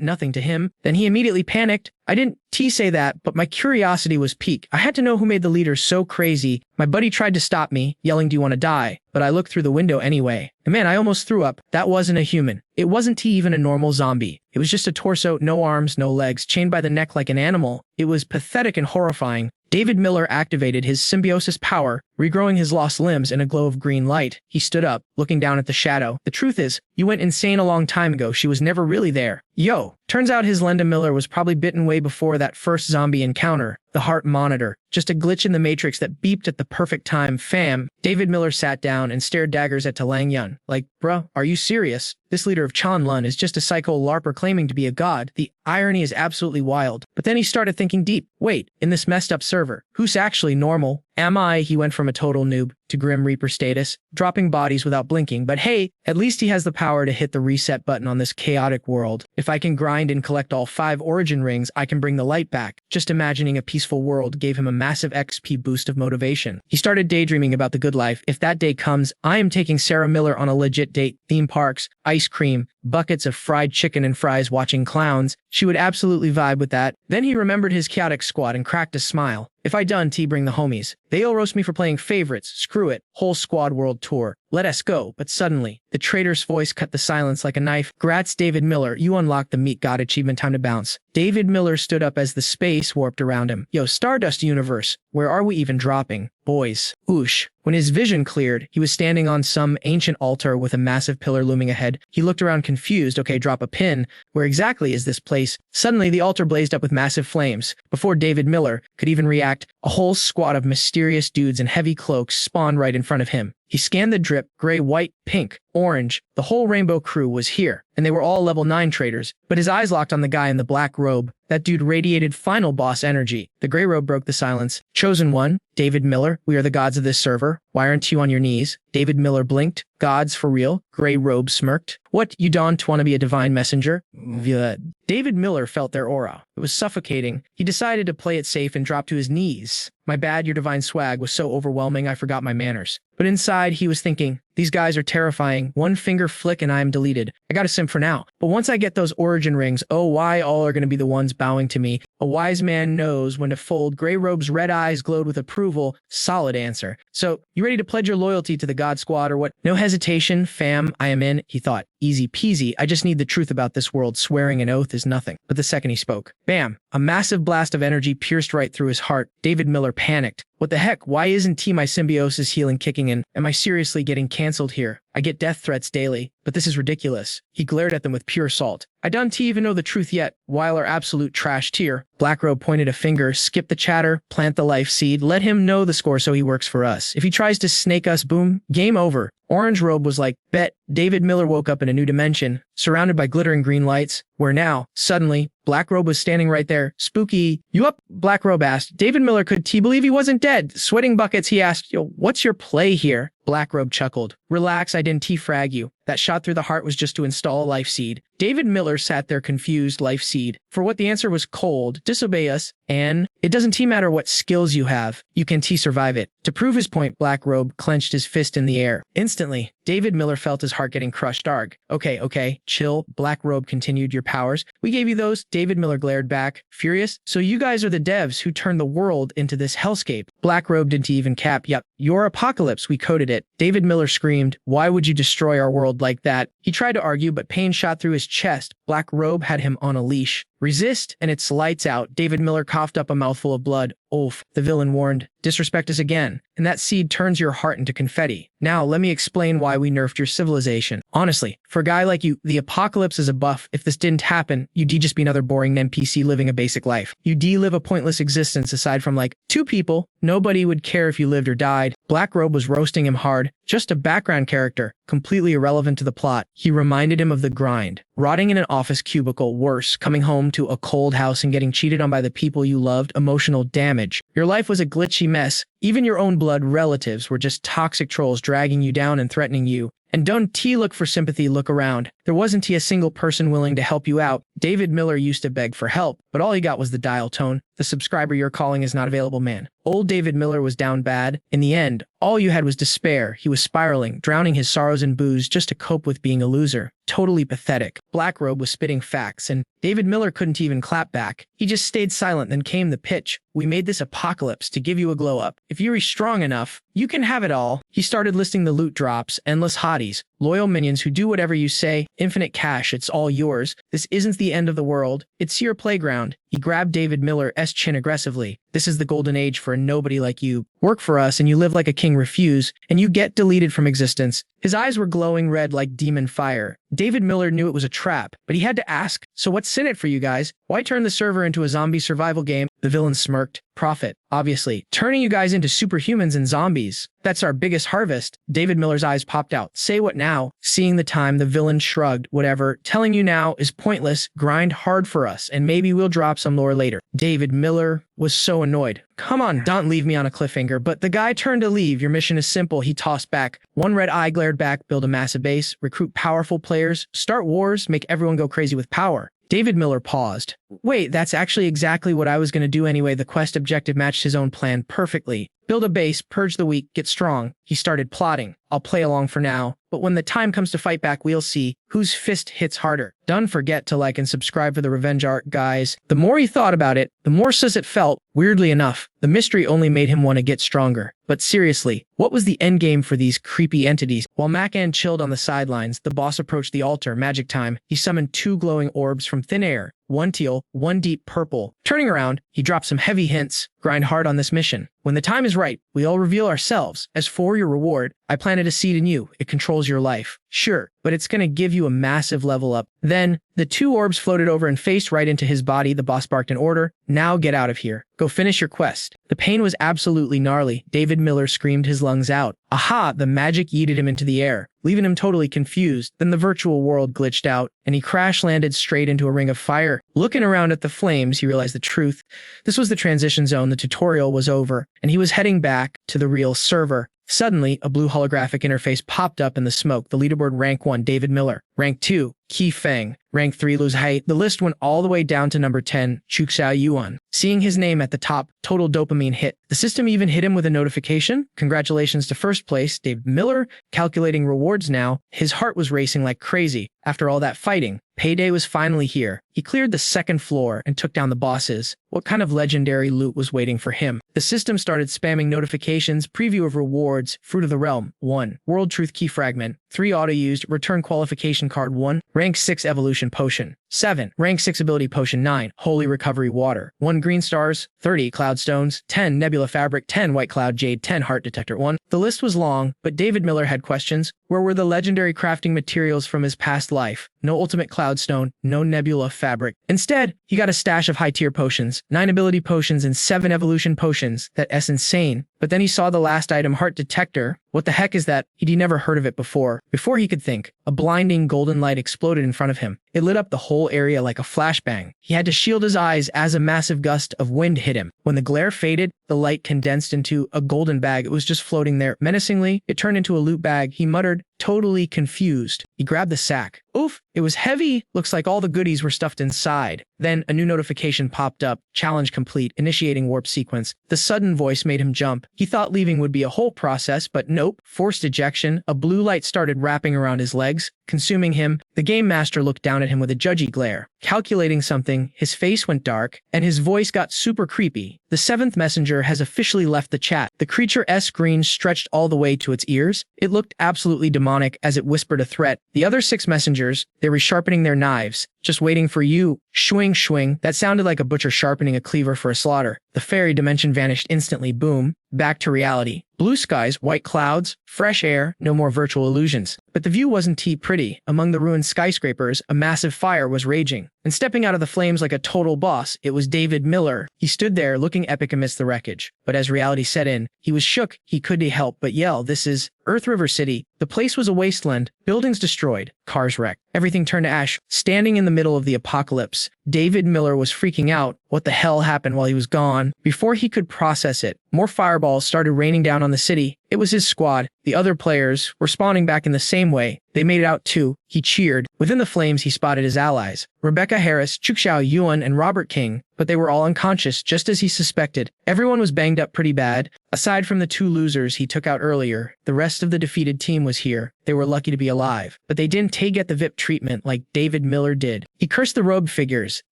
nothing to him. Then he immediately panicked. I didn't say that, but my curiosity was piqued. I had to know who made the leader so crazy. My buddy tried to stop me, yelling, do you want to die? But I looked through the window anyway. And man, I almost threw up. That wasn't a human. It wasn't even a normal zombie. It was just a torso, no arms, no legs, chained by the neck like an animal. It was pathetic and horrifying. David Miller activated his symbiosis power, regrowing his lost limbs in a glow of green light. He stood up, looking down at the shadow. The truth is, you went insane a long time ago. She was never really there. Yo, turns out his Lenda Miller was probably bitten way before that first zombie encounter. The heart monitor, just a glitch in the matrix that beeped at the perfect time. Fam. David Miller sat down and stared daggers at Lang Yun. Like, bruh, are you serious? This leader of Chanlun is just a psycho LARPer claiming to be a god. The irony is absolutely wild. But then he started thinking deep. Wait, in this messed up server, who's actually normal? Am I? He went from a total noob to Grim Reaper status, dropping bodies without blinking. But hey, at least he has the power to hit the reset button on this chaotic world. If I can grind and collect all 5 origin rings, I can bring the light back. Just imagining a peaceful world gave him a massive XP boost of motivation. He started daydreaming about the good life. If that day comes, I am taking Sarah Miller on a legit date. Theme parks, ice cream, buckets of fried chicken and fries, watching clowns. She would absolutely vibe with that. Then he remembered his chaotic squad and cracked a smile. If I done bring the homies. They'll roast me for playing favorites. Screw it. Whole squad world tour. Let us go. But suddenly, the traitor's voice cut the silence like a knife. Grats, David Miller. You unlocked the Meat God achievement. Time to bounce. David Miller stood up as the space warped around him. Yo, Stardust Universe. Where are we even dropping? Boys. Oosh. When his vision cleared, he was standing on some ancient altar with a massive pillar looming ahead. He looked around confused. Okay, drop a pin. Where exactly is this place? Suddenly, the altar blazed up with massive flames. Before David Miller could even react, a whole squad of mysterious dudes in heavy cloaks spawned right in front of him. He scanned the drip, gray, white, pink, orange. The whole rainbow crew was here, and they were all level 9 traders. But his eyes locked on the guy in the black robe. That dude radiated final boss energy. The gray robe broke the silence. Chosen one, David Miller, we are the gods of this server. Why aren't you on your knees? David Miller blinked. Gods for real? Gray robe smirked. What, you don't want to be a divine messenger? David Miller felt their aura. It was suffocating. He decided to play it safe and drop to his knees. My bad, your divine swag was so overwhelming I forgot my manners. But inside, he was thinking, these guys are terrifying. One finger flick and I am deleted. I gotta sim for now. But once I get those origin rings, oh, why all are gonna be the ones bowing to me. A wise man knows when to fold. Gray Robe's red eyes glowed with approval. Solid answer. So, you ready to pledge your loyalty to the God Squad or what? No hesitation, fam, I am in, he thought. Easy peasy, I just need the truth about this world. Swearing an oath is nothing. But the second he spoke, bam, a massive blast of energy pierced right through his heart. David Miller panicked. What the heck? Why isn't my symbiosis healing kicking in? Am I seriously getting canceled here? I get death threats daily, but this is ridiculous. He glared at them with pure salt. I don't even know the truth yet. While our absolute trash tier. Blackrobe pointed a finger, skip the chatter, plant the life seed, let him know the score so he works for us. If he tries to snake us, boom, game over. Orange Robe was like, bet. David Miller woke up in a new dimension, surrounded by glittering green lights, where now, suddenly, Black Robe was standing right there. Spooky. You up? Black Robe asked. David Miller could he believe he wasn't dead? Sweating buckets, he asked, yo, what's your play here? Black Robe chuckled. Relax, I didn't frag you. That shot through the heart was just to install a life seed. David Miller sat there confused, life seed. For what the answer was cold, disobey us, and it doesn't matter what skills you have, you can survive it. To prove his point, Black Robe clenched his fist in the air. Instantly, David Miller felt his heart getting crushed. Arg. Okay, chill. Black Robe continued, your powers. We gave you those. David Miller glared back, furious. So you guys are the devs who turned the world into this hellscape. Black Robe didn't even cap. Yup, your apocalypse, we coded it. David Miller screamed, why would you destroy our world like that? He tried to argue, but pain shot through his chest. Black Robe had him on a leash. Resist, and it's lights out. David Miller coughed up a mouthful of blood. Oof, the villain warned. Disrespect us again, and that seed turns your heart into confetti. Now, let me explain why we nerfed your civilization. Honestly, for a guy like you, the apocalypse is a buff. If this didn't happen, you'd just be another boring NPC living a basic life. You'd live a pointless existence aside from like 2 people. Nobody would care if you lived or died. Black Robe was roasting him hard. Just a background character, completely irrelevant to the plot. He reminded him of the grind. Rotting in an office cubicle, worse, coming home to a cold house and getting cheated on by the people you loved, emotional damage. Your life was a glitchy mess. Even your own blood relatives were just toxic trolls dragging you down and threatening you. And don't look for sympathy, look around. There wasn't a single person willing to help you out. David Miller used to beg for help, but all he got was the dial tone. The subscriber you're calling is not available, man. Old David Miller was down bad. In the end, all you had was despair. He was spiraling, drowning his sorrows in booze just to cope with being a loser. Totally pathetic. Black Robe was spitting facts, and David Miller couldn't even clap back. He just stayed silent, then came the pitch. We made this apocalypse to give you a glow up. If you're strong enough, you can have it all. He started listing the loot drops, endless hotties, loyal minions who do whatever you say, infinite cash, it's all yours. This isn't the end of the world. It's your playground. He grabbed David Miller's chin aggressively. This is the golden age for a nobody like you. Work for us and you live like a king, refuse, and you get deleted from existence. His eyes were glowing red like demon fire. David Miller knew it was a trap, but he had to ask, so what's in it for you guys? Why turn the server into a zombie survival game? The villain smirked. Profit, obviously. Turning you guys into superhumans and zombies. That's our biggest harvest. David Miller's eyes popped out. Say what now? Seeing the time, the villain shrugged. Whatever. Telling you now is pointless. Grind hard for us, and maybe we'll drop some lore later. David Miller was so annoyed. Come on, don't leave me on a cliffhanger. But the guy turned to leave. Your mission is simple. He tossed back. One red eye glared back. Build a massive base. Recruit powerful players. Start wars. Make everyone go crazy with power. David Miller paused. Wait, that's actually exactly what I was going to do anyway. The quest objective matched his own plan perfectly. Build a base, purge the weak, get strong. He started plotting. I'll play along for now, but when the time comes to fight back, we'll see whose fist hits harder. Don't forget to like and subscribe for the revenge arc, guys. The more he thought about it, the more sus it felt. Weirdly enough, the mystery only made him want to get stronger. But seriously, what was the endgame for these creepy entities? While Macan chilled on the sidelines, the boss approached the altar. Magic time. He summoned 2 glowing orbs from thin air. One teal, one deep purple. Turning around, he dropped some heavy hints. grind hard on this mission. When the time is right, we all reveal ourselves. As for your reward, I planted a seed in you. It controls your life. Sure, but it's gonna give you a massive level up. Then, the two orbs floated over and faced right into his body. The boss barked an order. Now get out of here. Go finish your quest. The pain was absolutely gnarly. David Miller screamed his lungs out. Aha, the magic yeeted him into the air, leaving him totally confused. Then the virtual world glitched out, and he crash-landed straight into a ring of fire. Looking around at the flames, he realized the truth. This was the transition zone. The tutorial was over, and he was heading back to the real server. Suddenly, a blue holographic interface popped up in the smoke. The leaderboard: rank 1, David Miller. Rank 2, Qi Feng. Rank 3, Luz Hai. The list went all the way down to number 10, Xiao Yuan. Seeing his name at the top, total dopamine hit. The system even hit him with a notification. Congratulations to first place, David Miller. Calculating rewards now. His heart was racing like crazy. After all that fighting, payday was finally here. He cleared the second floor and took down the bosses. What kind of legendary loot was waiting for him? The system started spamming notifications. Preview of rewards. Fruit of the Realm 1. World Truth Key Fragment 3. Auto-used. Return Qualification Card 1. Rank 6 Evolution Potion 7. Rank 6 Ability Potion 9. Holy Recovery Water 1. Green Stars 30. Cloud Stones 10. Nebula Fabric 10. White Cloud Jade 10. Heart Detector 1. The list was long, but David Miller had questions. Where were the legendary crafting materials from his past life? No Ultimate Cloud Stone, no Nebula Fabric. Instead, he got a stash of high-tier potions, 9 ability potions and 7 evolution potions. That's insane. But then he saw the last item, Heart Detector. What the heck is that? He'd never heard of it before. Before he could think, a blinding golden light exploded in front of him. It lit up the whole area like a flashbang. He had to shield his eyes as a massive gust of wind hit him. When the glare faded, the light condensed into a golden bag. It was just floating there. Menacingly, it turned into a loot bag. He muttered, totally confused. He grabbed the sack. Oof, it was heavy. Looks like all the goodies were stuffed inside. Then a new notification popped up. Challenge complete. Initiating warp sequence. The sudden voice made him jump. He thought leaving would be a whole process, but nope. Forced ejection. A blue light started wrapping around his legs, consuming him. The game master looked down at him with a judgy glare. Calculating something, his face went dark, and his voice got super creepy. The 7th messenger has officially left the chat. The creature's screen stretched all the way to its ears. It looked absolutely demonic as it whispered a threat. The other 6 messengers, they were sharpening their knives, just waiting for you. Swing, swing. That sounded like a butcher sharpening a cleaver for a slaughter. The fairy dimension vanished instantly. Boom. Back to reality. Blue skies, white clouds, fresh air, no more virtual illusions. But the view wasn't too pretty. Among the ruined skyscrapers, a massive fire was raging. And stepping out of the flames like a total boss, it was David Miller. He stood there looking epic amidst the wreckage. But as reality set in, he was shook. He couldn't help but yell, "This is Earth River City." The place was a wasteland, buildings destroyed, cars wrecked. Everything turned to ash. Standing in the middle of the apocalypse, David Miller was freaking out. What the hell happened while he was gone? Before he could process it, more fireballs started raining down on the city. It was his squad. The other players were spawning back in the same way. They made it out too. He cheered. Within the flames, he spotted his allies, Rebecca Harris, Xiao Yuan, and Robert King, but they were all unconscious, just as he suspected. Everyone was banged up pretty bad. Aside from the 2 losers he took out earlier, the rest of the defeated team was here. They were lucky to be alive, but they didn't get the VIP treatment like David Miller did. He cursed the robed figures.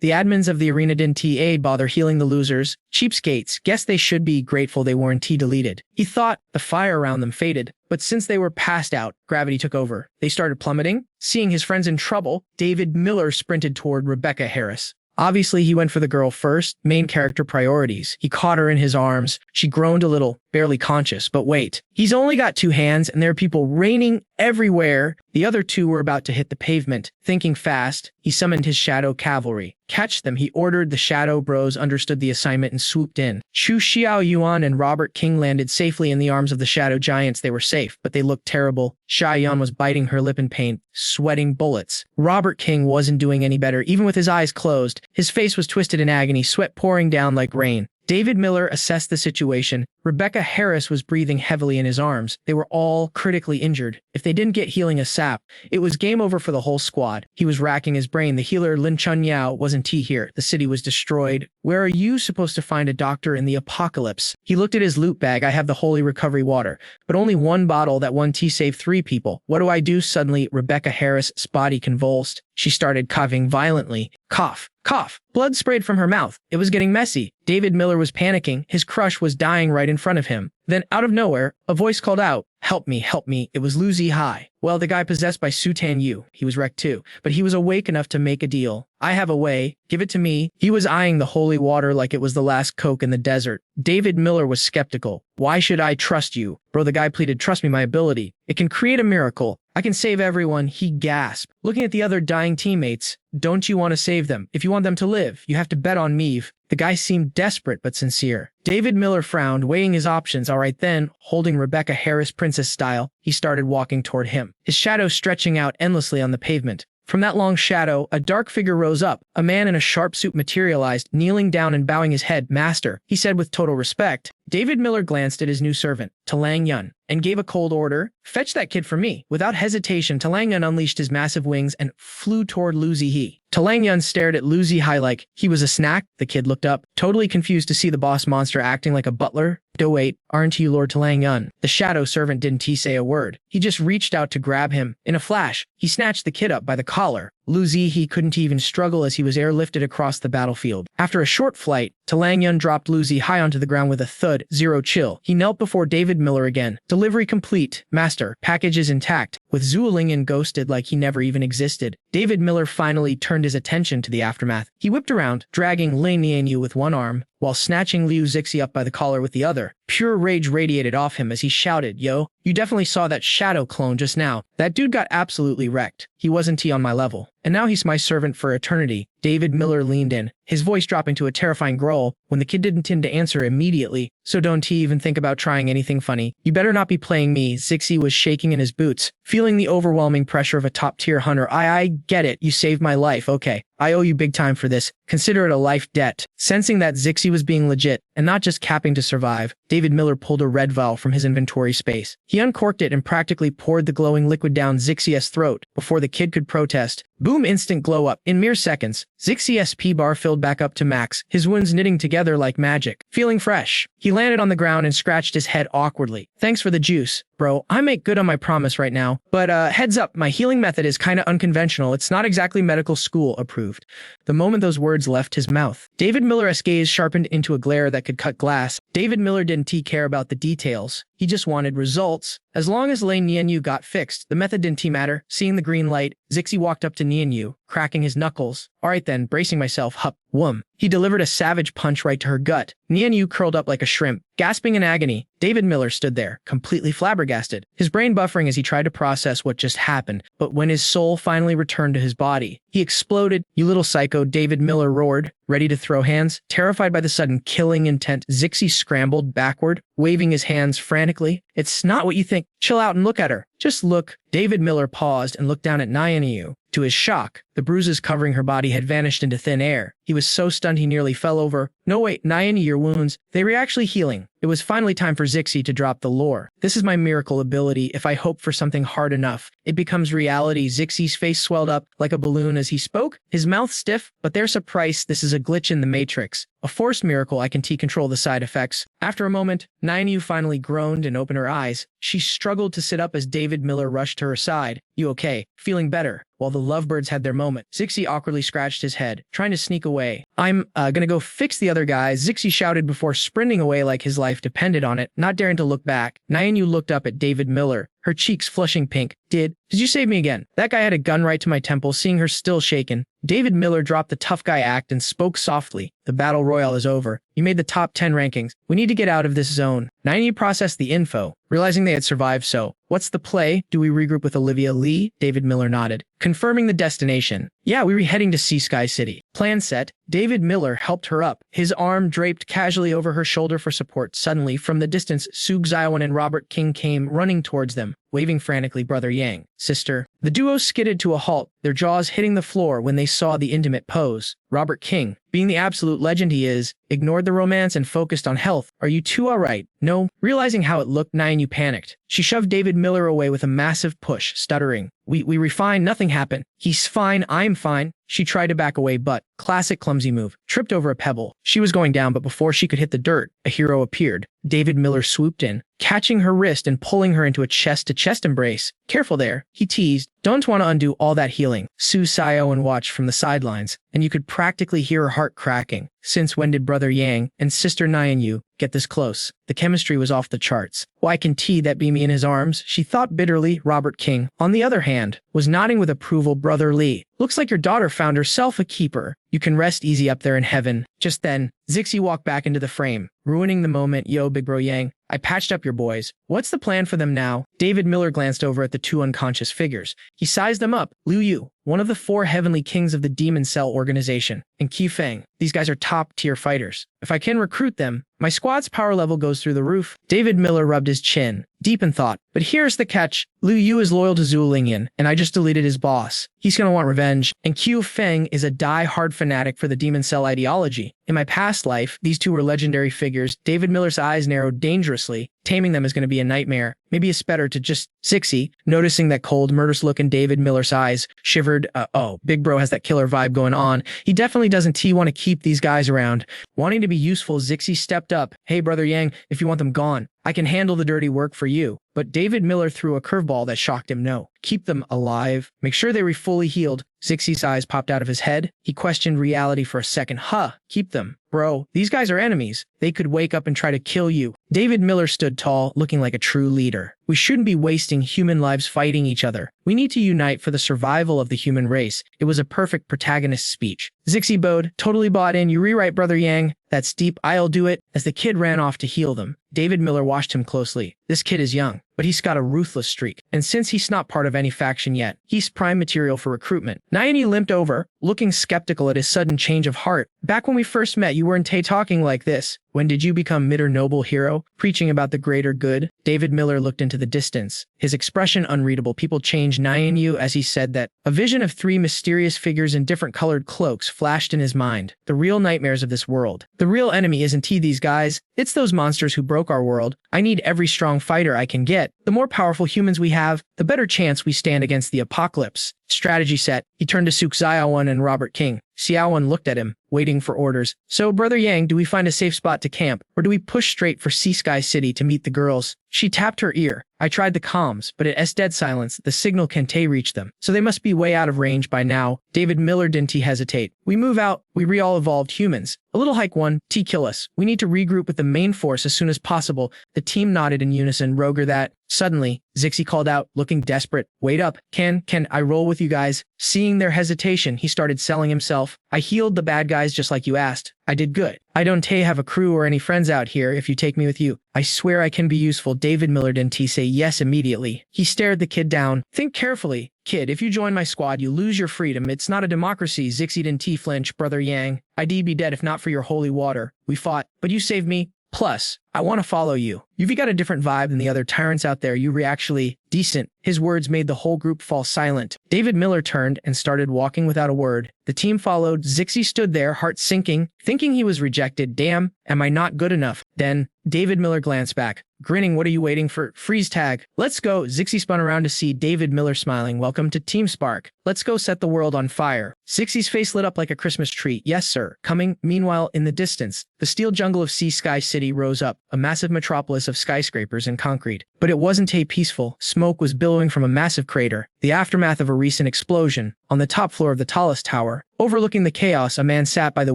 The admins of the arena didn't bother healing the losers. Cheapskates. Guess they should be grateful they weren't deleted. He thought the fire around them faded, but since they were passed out, gravity took over. They started plummeting. Seeing his friends in trouble, David Miller sprinted toward Rebecca Harris. Obviously, he went for the girl first, main character priorities. He caught her in his arms. She groaned a little, barely conscious, but wait. He's only got 2 hands and there are people raining everywhere. The other 2 were about to hit the pavement. Thinking fast, he summoned his shadow cavalry. Catch them, he ordered. The shadow bros understood the assignment and swooped in. Xiao Yuan and Robert King landed safely in the arms of the shadow giants. They were safe, but they looked terrible. Xiao Yuan was biting her lip in pain, sweating bullets. Robert King wasn't doing any better, even with his eyes closed. His face was twisted in agony, sweat pouring down like rain. David Miller assessed the situation. Rebecca Harris was breathing heavily in his arms. They were all critically injured. If they didn't get healing ASAP, it was game over for the whole squad. He was racking his brain. The healer Lin Chun Yao wasn't here. The city was destroyed. Where are you supposed to find a doctor in the apocalypse? He looked at his loot bag. I have the Holy Recovery Water, but only 1 bottle. That 1 saved 3 people. What do I do? Suddenly, Rebecca Harris' body convulsed. She started coughing violently. Cough, cough. Blood sprayed from her mouth. It was getting messy. David Miller was panicking. His crush was dying right in front of him. Then, out of nowhere, a voice called out, "Help me, help me." It was Lu Zihai. Well, the guy possessed by Sutan Yu. He was wrecked too, but he was awake enough to make a deal. "I have a way. Give it to me." He was eyeing the holy water like it was the last Coke in the desert. David Miller was skeptical. "Why should I trust you?" Bro, the guy pleaded, "Trust me, my ability. It can create a miracle. I can save everyone." He gasped, looking at the other dying teammates. "Don't you want to save them? If you want them to live, you have to bet on me." The guy seemed desperate but sincere. David Miller frowned, weighing his options. All right then, holding Rebecca Harris princess style, he started walking toward him, his shadow stretching out endlessly on the pavement. From that long shadow, a dark figure rose up. A man in a sharp suit materialized, kneeling down and bowing his head. "Master," he said with total respect. David Miller glanced at his new servant, Talang Yun, and gave a cold order. "Fetch that kid for me." Without hesitation, Talang Yun unleashed his massive wings and flew toward Lu Zihai. Talang Yun stared at Lu Zihai like he was a snack. The kid looked up, totally confused to see the boss monster acting like a butler. "Oh wait, aren't you Lord Talang Yun?" The shadow servant didn't say a word. He just reached out to grab him. In a flash, he snatched the kid up by the collar. Lu Zihai couldn't even struggle as he was airlifted across the battlefield. After a short flight, Talang Yun dropped Lu Zihai onto the ground with a thud. Zero chill. He knelt before David Miller again. "Delivery complete. Master, package is intact." With Zuolingyan ghosted like he never even existed, David Miller finally turned his attention to the aftermath. He whipped around, dragging Lei Nianyu with one arm, while snatching Liu Zixi up by the collar with the other. Pure rage radiated off him as he shouted, "Yo, you definitely saw that shadow clone just now. That dude got absolutely wrecked. He wasn't on my level. And now he's my servant for eternity." David Miller leaned in, his voice dropping to a terrifying growl when the kid didn't tend to answer immediately. "So don't even think about trying anything funny. You better not be playing me." Zixi was shaking in his boots, feeling the overwhelming pressure of a top-tier hunter. I get it. You saved my life. Okay. I owe you big time for this. Consider it a life debt." Sensing that Zixi was being legit and not just capping to survive, David Miller pulled a red vial from his inventory space. He uncorked it and practically poured the glowing liquid down Zixi's throat before the kid could protest. Boom, instant glow up. In mere seconds, Zixi's SP bar filled back up to max, his wounds knitting together like magic. Feeling fresh, he landed on the ground and scratched his head awkwardly. "Thanks for the juice, bro. I make good on my promise right now. But heads up, my healing method is kinda unconventional. It's not exactly medical school approved." The moment those words left his mouth, David Miller's gaze sharpened into a glare that could cut glass. David Miller didn't care about the details. He just wanted results. As long as Lei Nianyu got fixed, the method didn't matter. Seeing the green light, Zixi walked up to Nianyu, cracking his knuckles. "All right then," bracing myself, hup, whum. He delivered a savage punch right to her gut. Nianyu curled up like a shrimp, gasping in agony. David Miller stood there, completely flabbergasted, his brain buffering as he tried to process what just happened. But when his soul finally returned to his body, he exploded. "You little psycho," David Miller roared, ready to throw hands. Terrified by the sudden killing intent, Zixi scrambled backward, waving his hands frantically. "It's not what you think. Chill out and look at her. Just look." David Miller paused and looked down at Nianyu. To his shock, the bruises covering her body had vanished into thin air. He was so stunned he nearly fell over. "No wait, Nianyu, your wounds, they were actually healing." It was finally time for Zixi to drop the lore. "This is my miracle ability. If I hope for something hard enough, it becomes reality." Zixi's face swelled up like a balloon as he spoke, his mouth stiff. "But there's a price. This is a glitch in the matrix. A forced miracle. I can control the side effects." After a moment, Nianyu finally groaned and opened her eyes. She struggled to sit up as David Miller rushed to her side. "You okay?" "Feeling better." While the lovebirds had their moment, Zixi awkwardly scratched his head, trying to sneak away. "I'm gonna go fix the other guy," Zixi shouted before sprinting away like his life depended on it, not daring to look back. Nianyu looked up at David Miller, her cheeks flushing pink. Did you save me again?" That guy had a gun right to my temple. Seeing her still shaken, David Miller dropped the tough guy act and spoke softly. "The battle royale is over. You made the top 10 rankings. We need to get out of this zone." Nianyu processed the info, realizing they had survived. "So, what's the play? Do we regroup with Olivia Lee?" David Miller nodded, confirming the destination. "Yeah, we were heading to Sea Sky City." Plan set. David Miller helped her up, his arm draped casually over her shoulder for support. Suddenly, from the distance, Su Xiaowen and Robert King came running towards them, waving frantically. "Brother Yang, sister." The duo skidded to a halt, their jaws hitting the floor when they saw the intimate pose. Robert King, being the absolute legend he is, ignored the romance and focused on health. "Are you two alright?" "No." Realizing how it looked, Nianyu panicked. She shoved David Miller away with a massive push, stuttering. We fine, nothing happened." "He's fine, I'm fine." She tried to back away but, classic clumsy move, tripped over a pebble. She was going down, but before she could hit the dirt, a hero appeared. David Miller swooped in, catching her wrist and pulling her into a chest-to-chest embrace. Careful there, he teased. Don't want to undo all that healing. Xiao and watched from the sidelines, and you could practically hear her heart cracking. Since when did Brother Yang and Sister Nyanyu get this close? The chemistry was off the charts. Why can that be me in his arms? She thought bitterly. Robert King, on the other hand, was nodding with approval. Brother Lee, looks like your daughter found herself a keeper. You can rest easy up there in heaven. Just then, Zixi walked back into the frame, ruining the moment. Yo, big bro Yang, I patched up your boys. What's the plan for them now? David Miller glanced over at the two unconscious figures. He sized them up. Liu Yu, one of the 4 heavenly kings of the Demon Cell organization, and Qi Feng. These guys are top-tier fighters. If I can recruit them, my squad's power level goes through the roof. David Miller rubbed his chin, deep in thought. But here's the catch. Liu Yu is loyal to Zhu Lingyan, and I just deleted his boss. He's gonna want revenge. And Qi Feng is a die-hard fanatic for the Demon Cell ideology. In my past life, these two were legendary figures. David Miller's eyes narrowed dangerously. Taming them is going to be a nightmare. Maybe it's better to just... Zixi, noticing that cold, murderous look in David Miller's eyes, shivered. Oh, big bro has that killer vibe going on. He definitely doesn't want to keep these guys around. Wanting to be useful, Zixi stepped up. Hey, Brother Yang, if you want them gone, I can handle the dirty work for you. But David Miller threw a curveball that shocked him. No. Keep them alive. Make sure they were fully healed. Zixi's eyes popped out of his head. He questioned reality for a second. Keep them. Bro, these guys are enemies. They could wake up and try to kill you. David Miller stood tall, looking like a true leader. We shouldn't be wasting human lives fighting each other. We need to unite for the survival of the human race. It was a perfect protagonist speech. Zixi bowed, totally bought in. You rewrite, Brother Yang. That's deep. I'll do it. As the kid ran off to heal them, David Miller watched him closely. This kid is young, but he's got a ruthless streak. And since he's not part of any faction yet, he's prime material for recruitment. Nayani limped over, looking skeptical at his sudden change of heart. Back when we first met, you weren't talking like this. When did you become mid or noble hero, preaching about the greater good? David Miller looked into the distance, his expression unreadable. People changed. Nyanyu, as he said that, a vision of 3 mysterious figures in different colored cloaks flashed in his mind. The real nightmares of this world. The real enemy isn't these guys. It's those monsters who broke our world. I need every strong fighter I can get. The more powerful humans we have, the better chance we stand against the apocalypse. Strategy set. He turned to Xiao and Robert King. Xiao looked at him, waiting for orders. So, Brother Yang, do we find a safe spot to camp, or do we push straight for Sky City to meet the girls? She tapped her ear. I tried the comms, but it's dead silence. The signal can't reach them, so they must be way out of range by now. David Miller didn't hesitate. We move out. We re-all-evolved humans. A little hike 1, kill us. We need to regroup with the main force as soon as possible. The team nodded in unison. Roger that. Suddenly, Zixi called out, looking desperate. Wait up. Can I roll with you guys? Seeing their hesitation, he started selling himself. I healed the bad guys just like you asked. I did good. I don't have a crew or any friends out here if you take me with you. I swear I can be useful. David Miller didn't say yes immediately. He stared the kid down. Think carefully. Kid, if you join my squad, you lose your freedom. It's not a democracy. Zixi didn't flinch. Brother Yang, I'd be dead if not for your holy water. We fought, but you saved me. Plus, I want to follow you. You've got a different vibe than the other tyrants out there. You're actually decent. His words made the whole group fall silent. David Miller turned and started walking without a word. The team followed. Zixi stood there, heart sinking, thinking he was rejected. Damn, am I not good enough? Then, David Miller glanced back, grinning. What are you waiting for? Freeze tag. Let's go. Zixi spun around to see David Miller smiling. Welcome to Team Spark. Let's go set the world on fire. Zixi's face lit up like a Christmas tree. Yes, sir. Coming. Meanwhile, in the distance, the steel jungle of Sky City rose up, a massive metropolis of skyscrapers and concrete. But it wasn't peaceful. Smoke was billowing from a massive crater, the aftermath of a recent explosion. On the top floor of the tallest tower, overlooking the chaos, a man sat by the